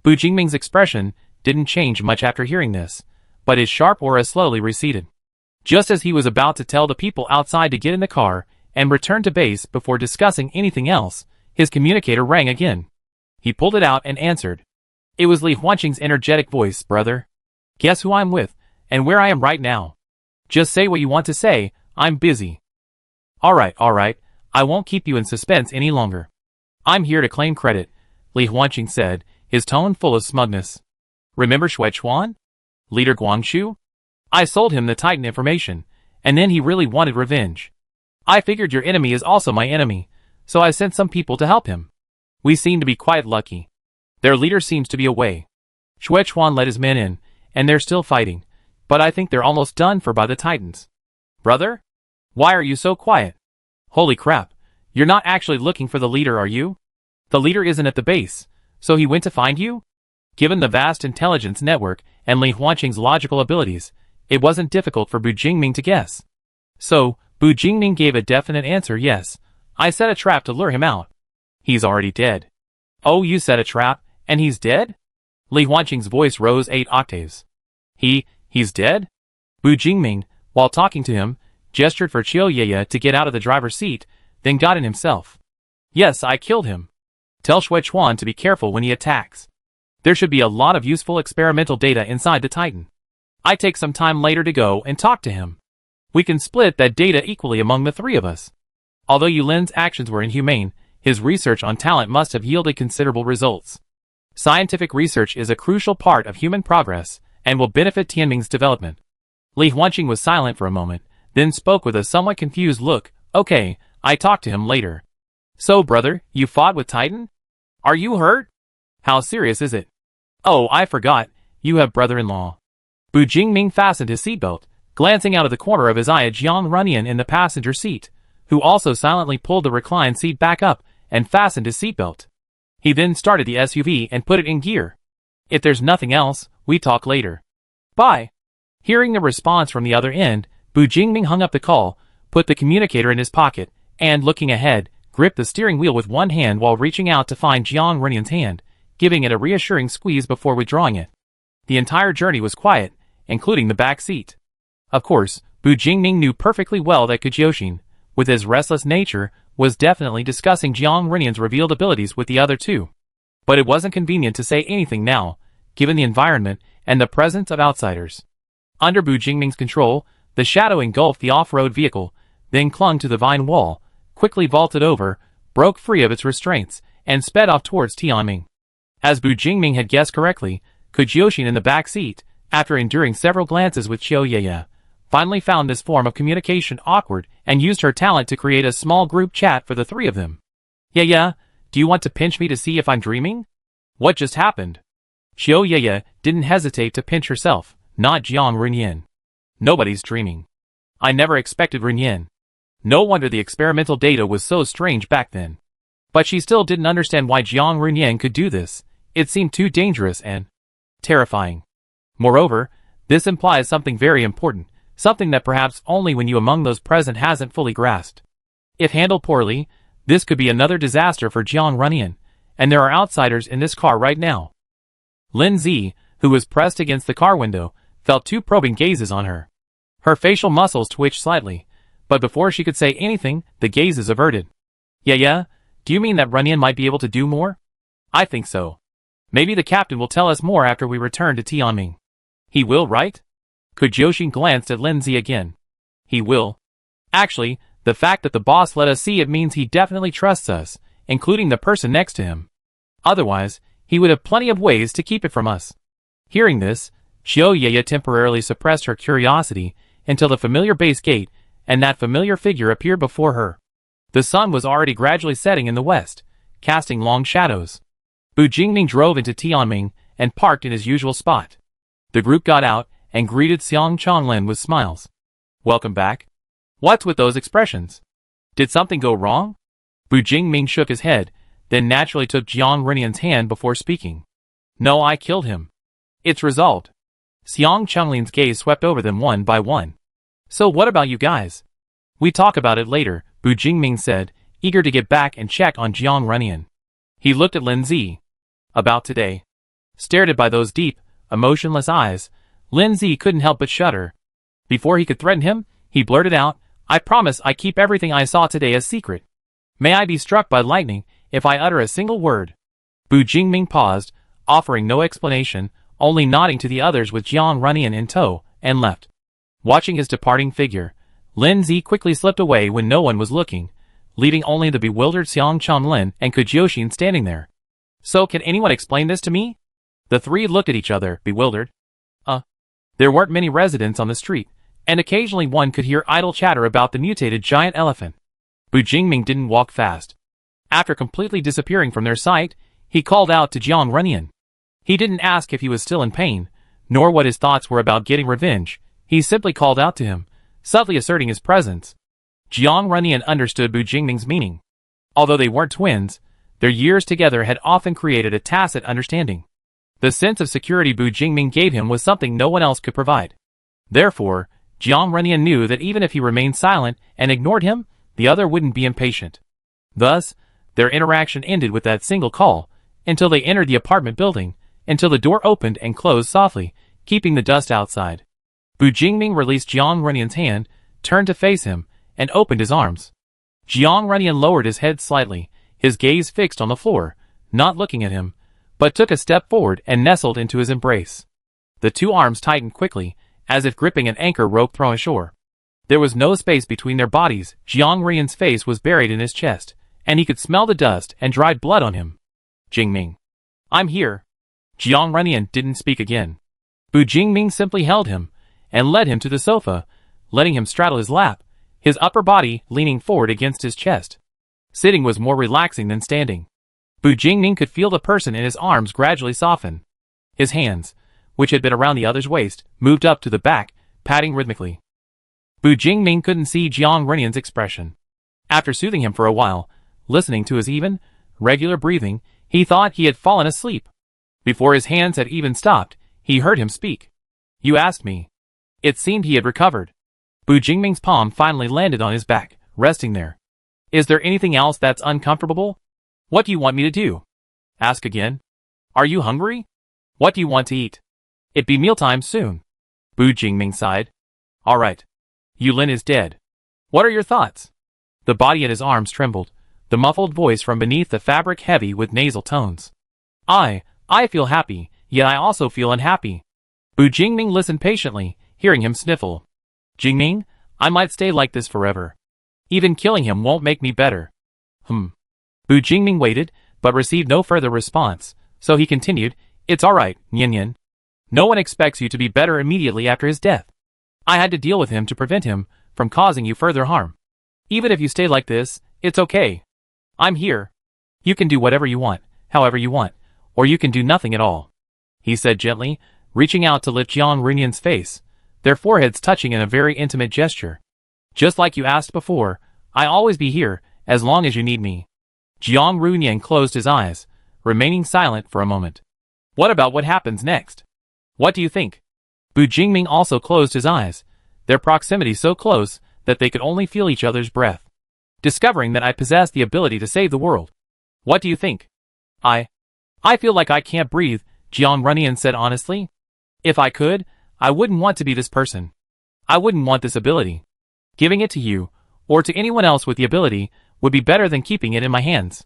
Bu Jingming's expression didn't change much after hearing this, but his sharp aura slowly receded. Just as he was about to tell the people outside to get in the car and return to base before discussing anything else, his communicator rang again. He pulled it out and answered. It was Li Huanqing's energetic voice, brother. Guess who I'm with, and where I am right now. Just say what you want to say, I'm busy. Alright, I won't keep you in suspense any longer. I'm here to claim credit, Li Huanqing said, his tone full of smugness. Remember Xuechuan? Leader Guangxu? I sold him the Titan information, and then he really wanted revenge. I figured your enemy is also my enemy, so I sent some people to help him. We seem to be quite lucky. Their leader seems to be away. Xuechuan led his men in, and they're still fighting, but I think they're almost done for by the Titans. Brother? Why are you so quiet? Holy crap, you're not actually looking for the leader, are you? The leader isn't at the base, so he went to find you? Given the vast intelligence network and Li Huanqing's logical abilities, it wasn't difficult for Bu Jingming to guess. So, Bu Jingming gave a definite answer, yes. I set a trap to lure him out. He's already dead. Oh, you set a trap, and he's dead? Li Huanqing's voice rose 8 octaves. He's dead? Bu Jingming, while talking to him, gestured for Qiu Yeye to get out of the driver's seat, then got in himself. Yes, I killed him. Tell Xuechuan to be careful when he attacks. There should be a lot of useful experimental data inside the Titan. I take some time later to go and talk to him. We can split that data equally among the 3 of us. Although Yulin's actions were inhumane, his research on talent must have yielded considerable results. Scientific research is a crucial part of human progress and will benefit Tianming's development. Li Huanqing was silent for a moment, then spoke with a somewhat confused look. Okay, I talk to him later. So, brother, you fought with Titan? Are you hurt? How serious is it? Oh, I forgot, you have brother-in-law. Bu Jingming fastened his seatbelt, glancing out of the corner of his eye at Jiang Runyan in the passenger seat, who also silently pulled the reclined seat back up and fastened his seatbelt. He then started the SUV and put it in gear. If there's nothing else, we talk later. Bye. Hearing the response from the other end, Bu Jingming hung up the call, put the communicator in his pocket, and looking ahead, gripped the steering wheel with one hand while reaching out to find Jiang Runyan's hand, giving it a reassuring squeeze before withdrawing it. The entire journey was quiet, including the back seat. Of course, Bu Jingming knew perfectly well that Kujoshin, with his restless nature, was definitely discussing Jiang Runyan's revealed abilities with the other two. But it wasn't convenient to say anything now, given the environment and the presence of outsiders. Under Bu Jingming's control, the shadow engulfed the off-road vehicle, then clung to the vine wall, quickly vaulted over, broke free of its restraints, and sped off towards Tianming. As Bu Jingming had guessed correctly, Kujioxin in the back seat, after enduring several glances with Qiu Yeye, finally found this form of communication awkward and used her talent to create a small group chat for the three of them. Yeye, do you want to pinch me to see if I'm dreaming? What just happened? Qiu Yeye didn't hesitate to pinch herself, not Jiang Runyan. Nobody's dreaming. I never expected Runyan. No wonder the experimental data was so strange back then. But she still didn't understand why Jiang Runyan could do this. It seemed too dangerous and terrifying. Moreover, this implies something very important, something that perhaps only when you among those present hasn't fully grasped. If handled poorly, this could be another disaster for Jiang Runyan, and there are outsiders in this car right now. Lin Zi, who was pressed against the car window, felt two probing gazes on her. Her facial muscles twitched slightly, but before she could say anything, the gazes averted. Yeah, do you mean that Runyan might be able to do more? I think so. Maybe the captain will tell us more after we return to Tianming. He will, right? Kujioxin glanced at Lin Zi again. He will. Actually, the fact that the boss let us see it means he definitely trusts us, including the person next to him. Otherwise, he would have plenty of ways to keep it from us. Hearing this, Qiu Yeye temporarily suppressed her curiosity until the familiar base gate and that familiar figure appeared before her. The sun was already gradually setting in the west, casting long shadows. Bu Jingming drove into Tianming and parked in his usual spot. The group got out and greeted Xiang Changlin with smiles. Welcome back. What's with those expressions? Did something go wrong? Bu Jingming shook his head, then naturally took Jiang Runyan's hand before speaking. No, I killed him. It's resolved. Xiang Chenglin's gaze swept over them one by one. So what about you guys? We talk about it later, Bu Jingming said, eager to get back and check on Jiang Runyan. He looked at Lin Zi. About today. Stared at by those deep, emotionless eyes, Lin Zi couldn't help but shudder. Before he could threaten him, he blurted out, I promise I keep everything I saw today a secret. May I be struck by lightning if I utter a single word. Bu Jingming paused, offering no explanation, only nodding to the others with Jiang Runyan in tow, and left. Watching his departing figure, Lin Zi quickly slipped away when no one was looking, leaving only the bewildered Xiang Changlin and Kujioxin standing there. So can anyone explain this to me? The three looked at each other, bewildered. There weren't many residents on the street, and occasionally one could hear idle chatter about the mutated giant elephant. Bu Jingming didn't walk fast. After completely disappearing from their sight, he called out to Jiang Runyan. He didn't ask if he was still in pain, nor what his thoughts were about getting revenge. He simply called out to him, subtly asserting his presence. Jiang Runyan understood Bu Jingming's meaning. Although they weren't twins, their years together had often created a tacit understanding. The sense of security Bu Jingming gave him was something no one else could provide. Therefore, Jiang Runyan knew that even if he remained silent and ignored him, the other wouldn't be impatient. Thus, their interaction ended with that single call, until they entered the apartment building, until the door opened and closed softly, keeping the dust outside. Bu Jingming released Jiang Runyan's hand, turned to face him, and opened his arms. Jiang Runyan lowered his head slightly, his gaze fixed on the floor, not looking at him, but took a step forward and nestled into his embrace. The two arms tightened quickly, as if gripping an anchor rope thrown ashore. There was no space between their bodies. Jiang Runyan's face was buried in his chest, and he could smell the dust and dried blood on him. Jingming. I'm here. Jiang Runyan didn't speak again. Bu Jingming simply held him, and led him to the sofa, letting him straddle his lap, his upper body leaning forward against his chest. Sitting was more relaxing than standing. Bu Jingming could feel the person in his arms gradually soften. His hands, which had been around the other's waist, moved up to the back, patting rhythmically. Bu Jingming couldn't see Jiang Runyan's expression. After soothing him for a while, listening to his even, regular breathing, he thought he had fallen asleep. Before his hands had even stopped, he heard him speak. You asked me. It seemed he had recovered. Bu Jingming's palm finally landed on his back, resting there. Is there anything else that's uncomfortable? What do you want me to do? Ask again. Are you hungry? What do you want to eat? It be mealtime soon. Bu Jingming sighed. All right. Yulin is dead. What are your thoughts? The body at his arms trembled, the muffled voice from beneath the fabric heavy with nasal tones. I feel happy, yet I also feel unhappy. Bu Jingming listened patiently, hearing him sniffle. Jingming, I might stay like this forever. Even killing him won't make me better. Bu Jingming waited, but received no further response, so he continued, It's alright, Nian. No one expects you to be better immediately after his death. I had to deal with him to prevent him from causing you further harm. Even if you stay like this, it's okay. I'm here. You can do whatever you want, however you want, or you can do nothing at all. He said gently, reaching out to lift Jiang Runyan's face, their foreheads touching in a very intimate gesture. Just like you asked before, I'll always be here, as long as you need me. Jiang Runyan closed his eyes, remaining silent for a moment. What about what happens next? What do you think? Bu Jingming also closed his eyes, their proximity so close that they could only feel each other's breath. Discovering that I possess the ability to save the world. What do you think? I feel like I can't breathe, Jiang Runyan said honestly. If I could, I wouldn't want to be this person. I wouldn't want this ability. Giving it to you, or to anyone else with the ability, would be better than keeping it in my hands.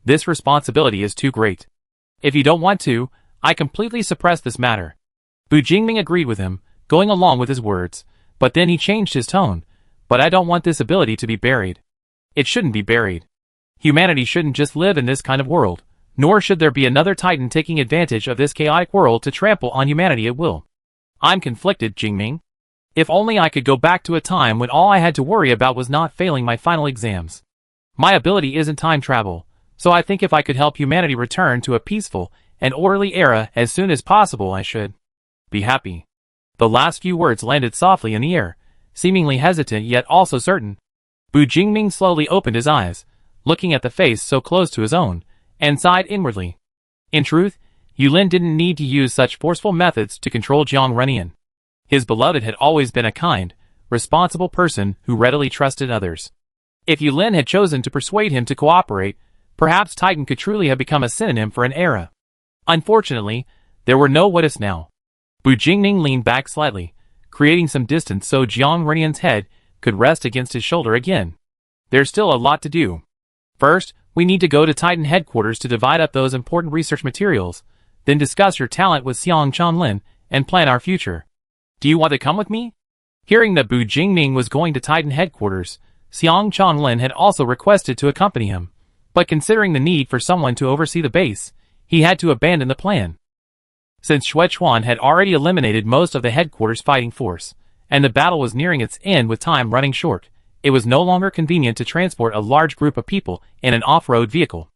This responsibility is too great. If you don't want to, I completely suppress this matter. Bu Jingming agreed with him, going along with his words, but then he changed his tone. But I don't want this ability to be buried. It shouldn't be buried. Humanity shouldn't just live in this kind of world, nor should there be another Titan taking advantage of this chaotic world to trample on humanity at will. I'm conflicted, Jingming. If only I could go back to a time when all I had to worry about was not failing my final exams. My ability isn't time travel, so I think if I could help humanity return to a peaceful and orderly era as soon as possible I should be happy. The last few words landed softly in the air, seemingly hesitant yet also certain. Bu Jingming slowly opened his eyes, looking at the face so close to his own, and sighed inwardly. In truth, Yulin didn't need to use such forceful methods to control Jiang Runyan. His beloved had always been a kind, responsible person who readily trusted others. If Yulin had chosen to persuade him to cooperate, perhaps Titan could truly have become a synonym for an era. Unfortunately, there were no what-ifs now. Bu Jingming leaned back slightly, creating some distance so Jiang Runyan's head could rest against his shoulder again. There's still a lot to do. First, we need to go to Titan headquarters to divide up those important research materials, then discuss your talent with Xiang Chanlin and plan our future. Do you want to come with me? Hearing that Bu Jingming was going to Titan headquarters, Xiang Chanlin had also requested to accompany him, but considering the need for someone to oversee the base, he had to abandon the plan. Since Xuechuan had already eliminated most of the headquarters fighting force, and the battle was nearing its end with time running short, it was no longer convenient to transport a large group of people in an off-road vehicle.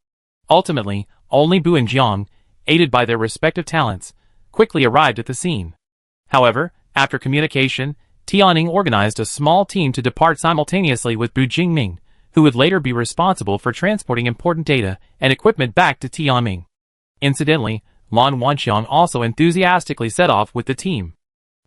Ultimately, only Bu and Jiang, aided by their respective talents, quickly arrived at the scene. However, after communication, Tianning organized a small team to depart simultaneously with Bu Jingming, who would later be responsible for transporting important data and equipment back to Tianming. Incidentally, Lan Wanxiang also enthusiastically set off with the team.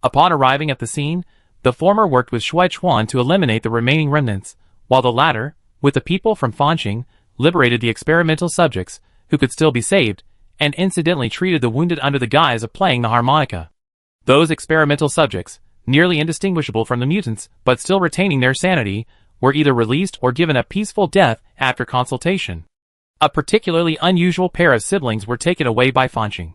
Upon arriving at the scene, the former worked with Xuechuan to eliminate the remaining remnants, while the latter, with the people from Fanqing, liberated the experimental subjects, who could still be saved, and incidentally treated the wounded under the guise of playing the harmonica. Those experimental subjects, nearly indistinguishable from the mutants but still retaining their sanity, were either released or given a peaceful death after consultation. A particularly unusual pair of siblings were taken away by Fanqing.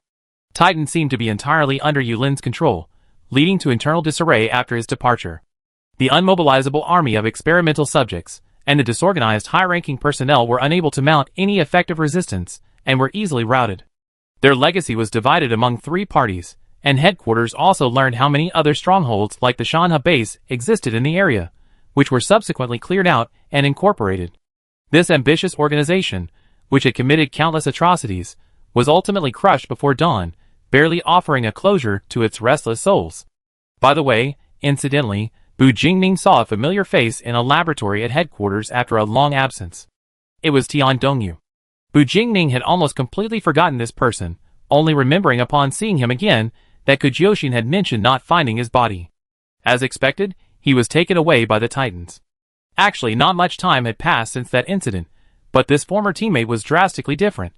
Titan seemed to be entirely under Yulin's control, leading to internal disarray after his departure. The unmobilizable army of experimental subjects and the disorganized high-ranking personnel were unable to mount any effective resistance and were easily routed. Their legacy was divided among 3 parties, and headquarters also learned how many other strongholds like the Shanha base existed in the area, which were subsequently cleared out and incorporated. This ambitious organization, which had committed countless atrocities, was ultimately crushed before dawn, barely offering a closure to its restless souls. By the way, incidentally, Bu Jingming saw a familiar face in a laboratory at headquarters after a long absence. It was Tian Dongyu. Bu Jingming had almost completely forgotten this person, only remembering upon seeing him again that Kujioxin had mentioned not finding his body. As expected, he was taken away by the Titans. Actually, not much time had passed since that incident, but this former teammate was drastically different.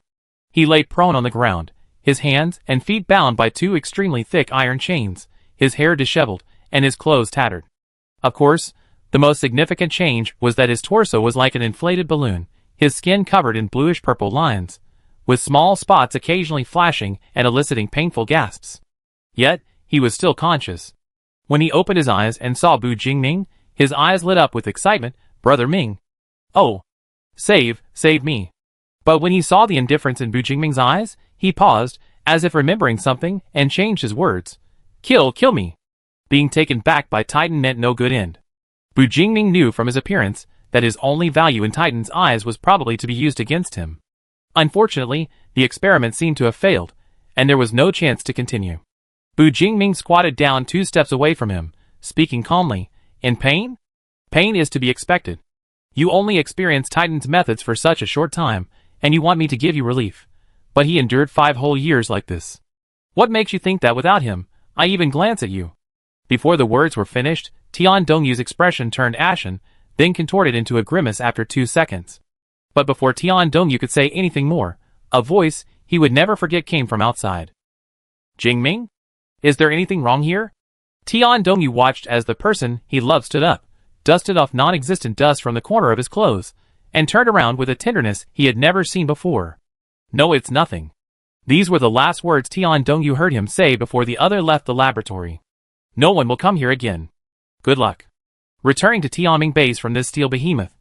He lay prone on the ground, his hands and feet bound by 2 extremely thick iron chains, his hair disheveled, and his clothes tattered. Of course, The most significant change was that his torso was like an inflated balloon, his skin covered in bluish-purple lines, with small spots occasionally flashing and eliciting painful gasps. Yet, he was still conscious. When he opened his eyes and saw Bu Jingming, his eyes lit up with excitement. "Brother Ming. Oh. Save me." But when he saw the indifference in Bu Jingming's eyes, he paused, as if remembering something, and changed his words. Kill me." Being taken back by Titan meant no good end. Bu Jingming knew from his appearance that his only value in Titan's eyes was probably to be used against him. Unfortunately, the experiment seemed to have failed, and there was no chance to continue. Bu Jingming squatted down 2 steps away from him, speaking calmly. "In pain? Pain is to be expected. You only experienced Titan's methods for such a short time, and you want me to give you relief. But he endured 5 whole years like this. What makes you think that without him, I even glance at you?" Before the words were finished, Tian Dongyu's expression turned ashen, then contorted into a grimace after 2 seconds. But before Tian Dongyu could say anything more, a voice he would never forget came from outside. "Jingming? Is there anything wrong here?" Tian Dongyu watched as the person he loved stood up, dusted off non-existent dust from the corner of his clothes, and turned around with a tenderness he had never seen before. "No, it's nothing." These were the last words Tian Dongyu heard him say before the other left the laboratory. "No one will come here again. Good luck." Returning to Tianming Base from this steel behemoth,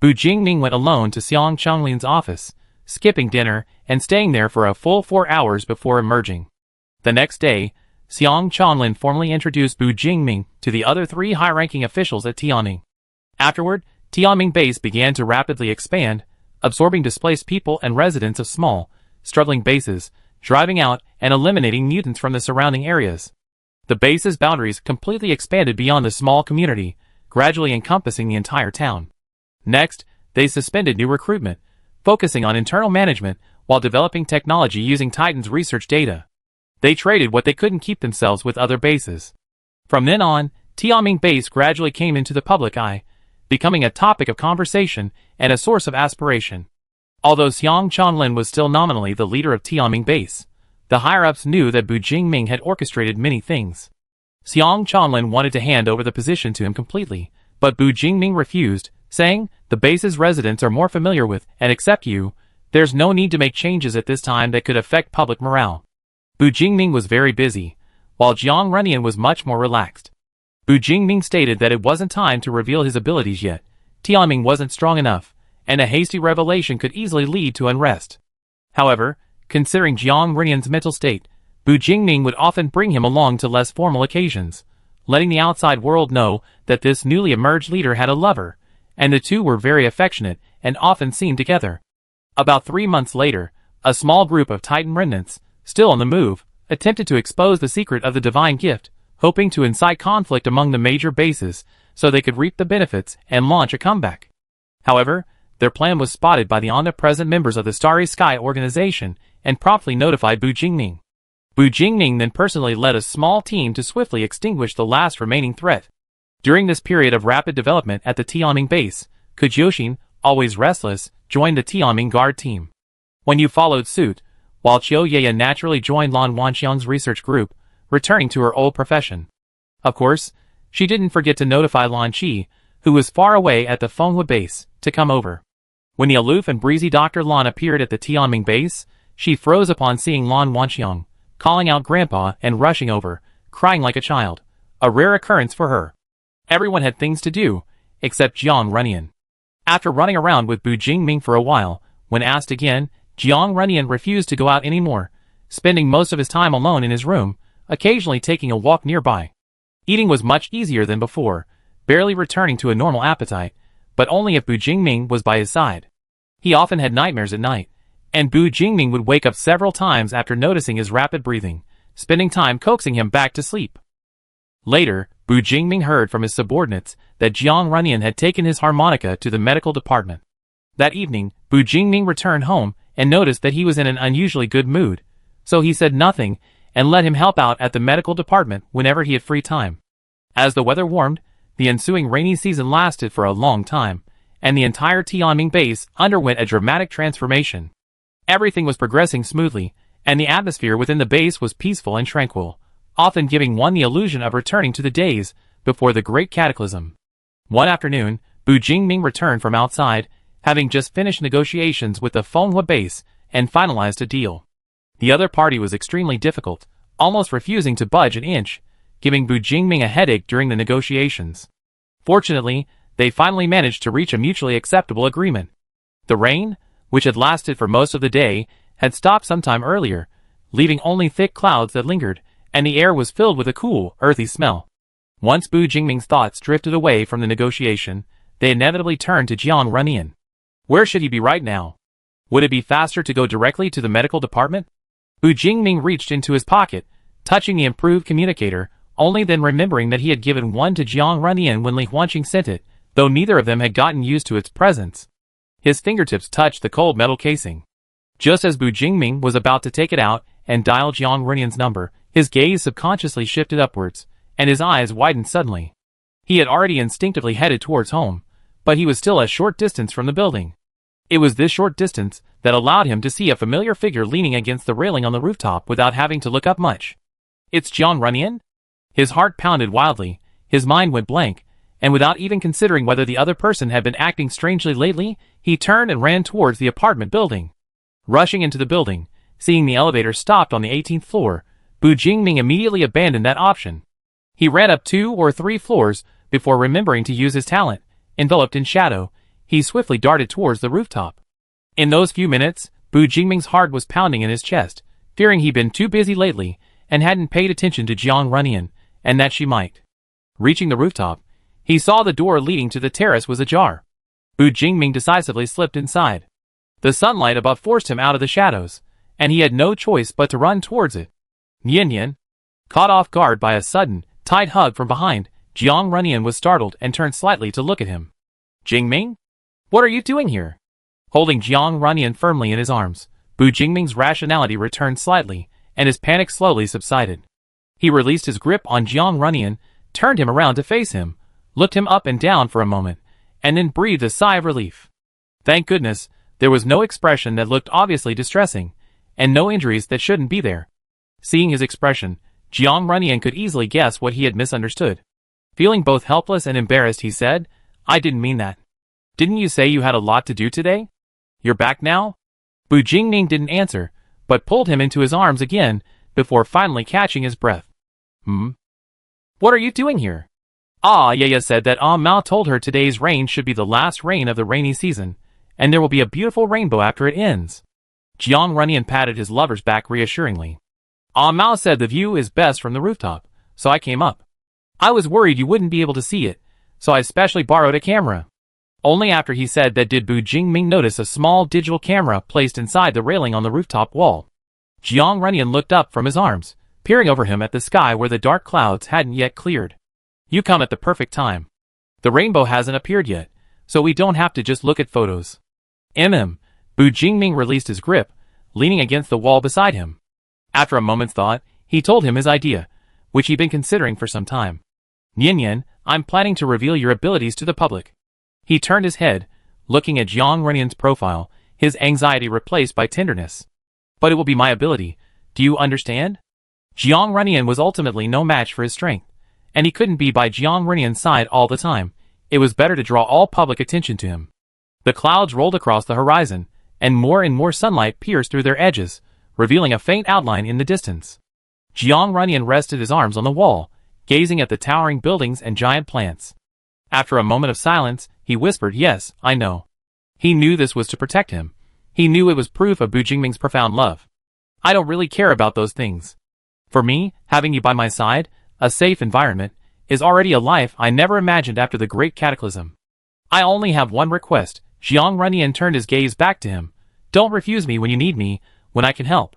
Bu Jingming went alone to Xiang Changlin's office, skipping dinner and staying there for a full 4 hours before emerging. The next day, Xiang Changlin formally introduced Bu Jingming to the other 3 high-ranking officials at Tianming. Afterward, Tianming Base began to rapidly expand, absorbing displaced people and residents of small, struggling bases, driving out and eliminating mutants from the surrounding areas. The base's boundaries completely expanded beyond the small community, gradually encompassing the entire town. Next, they suspended new recruitment, focusing on internal management while developing technology using Titan's research data. They traded what they couldn't keep themselves with other bases. From then on, Tianming Base gradually came into the public eye, becoming a topic of conversation and a source of aspiration. Although Xiang Changlin was still nominally the leader of Tianming Base, the higher-ups knew that Bu Jingming had orchestrated many things. Xiang Changlin wanted to hand over the position to him completely, but Bu Jingming refused, saying, "The base's residents are more familiar with and accept you. There's no need to make changes at this time that could affect public morale." Bu Jingming was very busy, while Jiang Runyan was much more relaxed. Bu Jingming stated that it wasn't time to reveal his abilities yet. Tianming wasn't strong enough, and a hasty revelation could easily lead to unrest. However, considering Jiang Runyan's mental state, Bu Jingming would often bring him along to less formal occasions, letting the outside world know that this newly emerged leader had a lover, and the two were very affectionate and often seen together. About 3 months later, a small group of Titan remnants, still on the move, attempted to expose the secret of the divine gift, hoping to incite conflict among the major bases so they could reap the benefits and launch a comeback. However, their plan was spotted by the omnipresent members of the Starry Sky organization and promptly notified Bu Jingming. Bu Jingming then personally led a small team to swiftly extinguish the last remaining threat. During this period of rapid development at the Tianming base, Kujoshin, always restless, joined the Tianming Guard team. When Yu followed suit, while Qiu Yeya naturally joined Lan Wanxiang's research group, returning to her old profession. Of course, she didn't forget to notify Lan Qi, who was far away at the Fenghua base, to come over. When the aloof and breezy Dr. Lan appeared at the Tianming base, she froze upon seeing Lan Wanxiang, calling out Grandpa and rushing over, crying like a child, a rare occurrence for her. Everyone had things to do, except Jiang Runyan. After running around with Bu Jingming for a while, when asked again, Jiang Runyan refused to go out anymore, spending most of his time alone in his room, occasionally taking a walk nearby. Eating was much easier than before, barely returning to a normal appetite, but only if Bu Jingming was by his side. He often had nightmares at night, and Bu Jingming would wake up several times after noticing his rapid breathing, spending time coaxing him back to sleep. Later, Bu Jingming heard from his subordinates that Jiang Runyan had taken his harmonica to the medical department. That evening, Bu Jingming returned home and noticed that he was in an unusually good mood, so he said nothing and let him help out at the medical department whenever he had free time. As the weather warmed, the ensuing rainy season lasted for a long time, and the entire Tianming base underwent a dramatic transformation. Everything was progressing smoothly, and the atmosphere within the base was peaceful and tranquil, often giving one the illusion of returning to the days before the Great Cataclysm. One afternoon, Bu Jingming returned from outside, having just finished negotiations with the Fenghua base and finalized a deal. The other party was extremely difficult, almost refusing to budge an inch, giving Bu Jingming a headache during the negotiations. Fortunately, they finally managed to reach a mutually acceptable agreement. The rain, which had lasted for most of the day, had stopped some time earlier, leaving only thick clouds that lingered, and the air was filled with a cool, earthy smell. Once Bu Jingming's thoughts drifted away from the negotiation, they inevitably turned to Jiang Runyan. Where should he be right now? Would it be faster to go directly to the medical department? Bu Jingming reached into his pocket, touching the improved communicator, only then remembering that he had given one to Jiang Runyan when Li Huanqing sent it, though neither of them had gotten used to its presence. His fingertips touched the cold metal casing. Just as Bu Jingming was about to take it out and dial Jiang Runyan's number, his gaze subconsciously shifted upwards, and his eyes widened suddenly. He had already instinctively headed towards home, but he was still a short distance from the building. It was this short distance that allowed him to see a familiar figure leaning against the railing on the rooftop without having to look up much. It's Jiang Runyan? His heart pounded wildly, his mind went blank, and without even considering whether the other person had been acting strangely lately, he turned and ran towards the apartment building. Rushing into the building, seeing the elevator stopped on the 18th floor, Bu Jingming immediately abandoned that option. He ran up 2 or 3 floors before remembering to use his talent. Enveloped in shadow, he swiftly darted towards the rooftop. In those few minutes, Bu Jingming's heart was pounding in his chest, fearing he'd been too busy lately and hadn't paid attention to Jiang Runyan, and that she might. Reaching the rooftop, he saw the door leading to the terrace was ajar. Bu Jingming decisively slipped inside. The sunlight above forced him out of the shadows, and he had no choice but to run towards it. Nian. Caught off guard by a sudden, tight hug from behind, Jiang Runyan was startled and turned slightly to look at him. Jingming? What are you doing here? Holding Jiang Runyan firmly in his arms, Bu Jingming's rationality returned slightly, and his panic slowly subsided. He released his grip on Jiang Runyan, turned him around to face him, looked him up and down for a moment, and then breathed a sigh of relief. Thank goodness, there was no expression that looked obviously distressing, and no injuries that shouldn't be there. Seeing his expression, Jiang Runyan could easily guess what he had misunderstood. Feeling both helpless and embarrassed, he said, I didn't mean that. Didn't you say you had a lot to do today? You're back now? Bu Jingming didn't answer, but pulled him into his arms again, before finally catching his breath. What are you doing here? Yaya said that Mao told her today's rain should be the last rain of the rainy season, and there will be a beautiful rainbow after it ends. Jiang Runyan patted his lover's back reassuringly. Mao said the view is best from the rooftop, so I came up. I was worried you wouldn't be able to see it, so I specially borrowed a camera. Only after he said that did Bu Jingming notice a small digital camera placed inside the railing on the rooftop wall. Jiang Runyan looked up from his arms, peering over him at the sky where the dark clouds hadn't yet cleared. You come at the perfect time. The rainbow hasn't appeared yet, so we don't have to just look at photos. Bu Jingming released his grip, leaning against the wall beside him. After a moment's thought, he told him his idea, which he'd been considering for some time. Nian, I'm planning to reveal your abilities to the public. He turned his head, looking at Jiang Runyan's profile, his anxiety replaced by tenderness. But it will be my ability, do you understand? Jiang Runyan was ultimately no match for his strength, and he couldn't be by Jiang Runyan's side all the time. It was better to draw all public attention to him. The clouds rolled across the horizon, and more sunlight pierced through their edges, revealing a faint outline in the distance. Jiang Runyan rested his arms on the wall, gazing at the towering buildings and giant plants. After a moment of silence, he whispered, yes, I know. He knew this was to protect him. He knew it was proof of Bu Jingming's profound love. I don't really care about those things. For me, having you by my side, a safe environment, is already a life I never imagined after the great cataclysm. I only have one request. Jiang Runyan turned his gaze back to him. Don't refuse me when you need me, when I can help.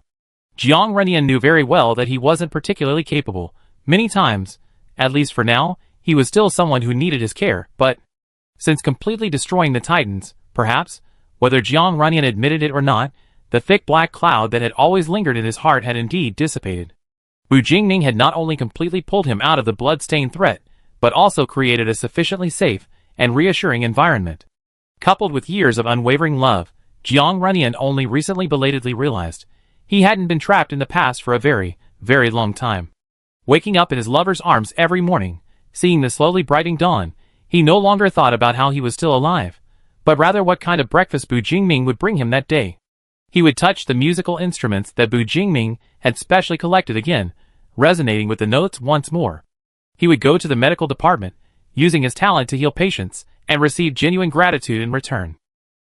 Jiang Runyan knew very well that he wasn't particularly capable. Many times, at least for now, he was still someone who needed his care, but since completely destroying the Titans, perhaps, whether Jiang Runyan admitted it or not, the thick black cloud that had always lingered in his heart had indeed dissipated. Bu Jingming had not only completely pulled him out of the blood-stained threat, but also created a sufficiently safe and reassuring environment. Coupled with years of unwavering love, Jiang Runyan only recently belatedly realized he hadn't been trapped in the past for a very, very long time. Waking up in his lover's arms every morning, seeing the slowly brightening dawn, He no longer thought about how he was still alive, but rather what kind of breakfast Bu Jingming would bring him that day. He would touch the musical instruments that Bu Jingming had specially collected again, resonating with the notes once more. He would go to the medical department, using his talent to heal patients, and receive genuine gratitude in return.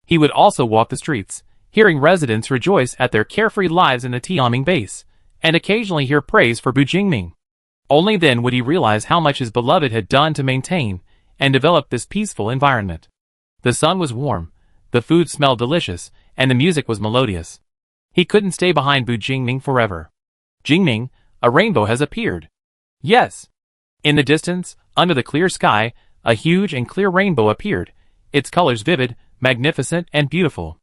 He would also walk the streets, hearing residents rejoice at their carefree lives in the Tianming base, and occasionally hear praise for Bu Jingming. Only then would he realize how much his beloved had done to maintain and develop this peaceful environment. The sun was warm, the food smelled delicious, and the music was melodious. He couldn't stay behind Bu Jingming forever. Jingming, a rainbow has appeared. Yes. In the distance, under the clear sky, a huge and clear rainbow appeared, its colors vivid, magnificent, and beautiful.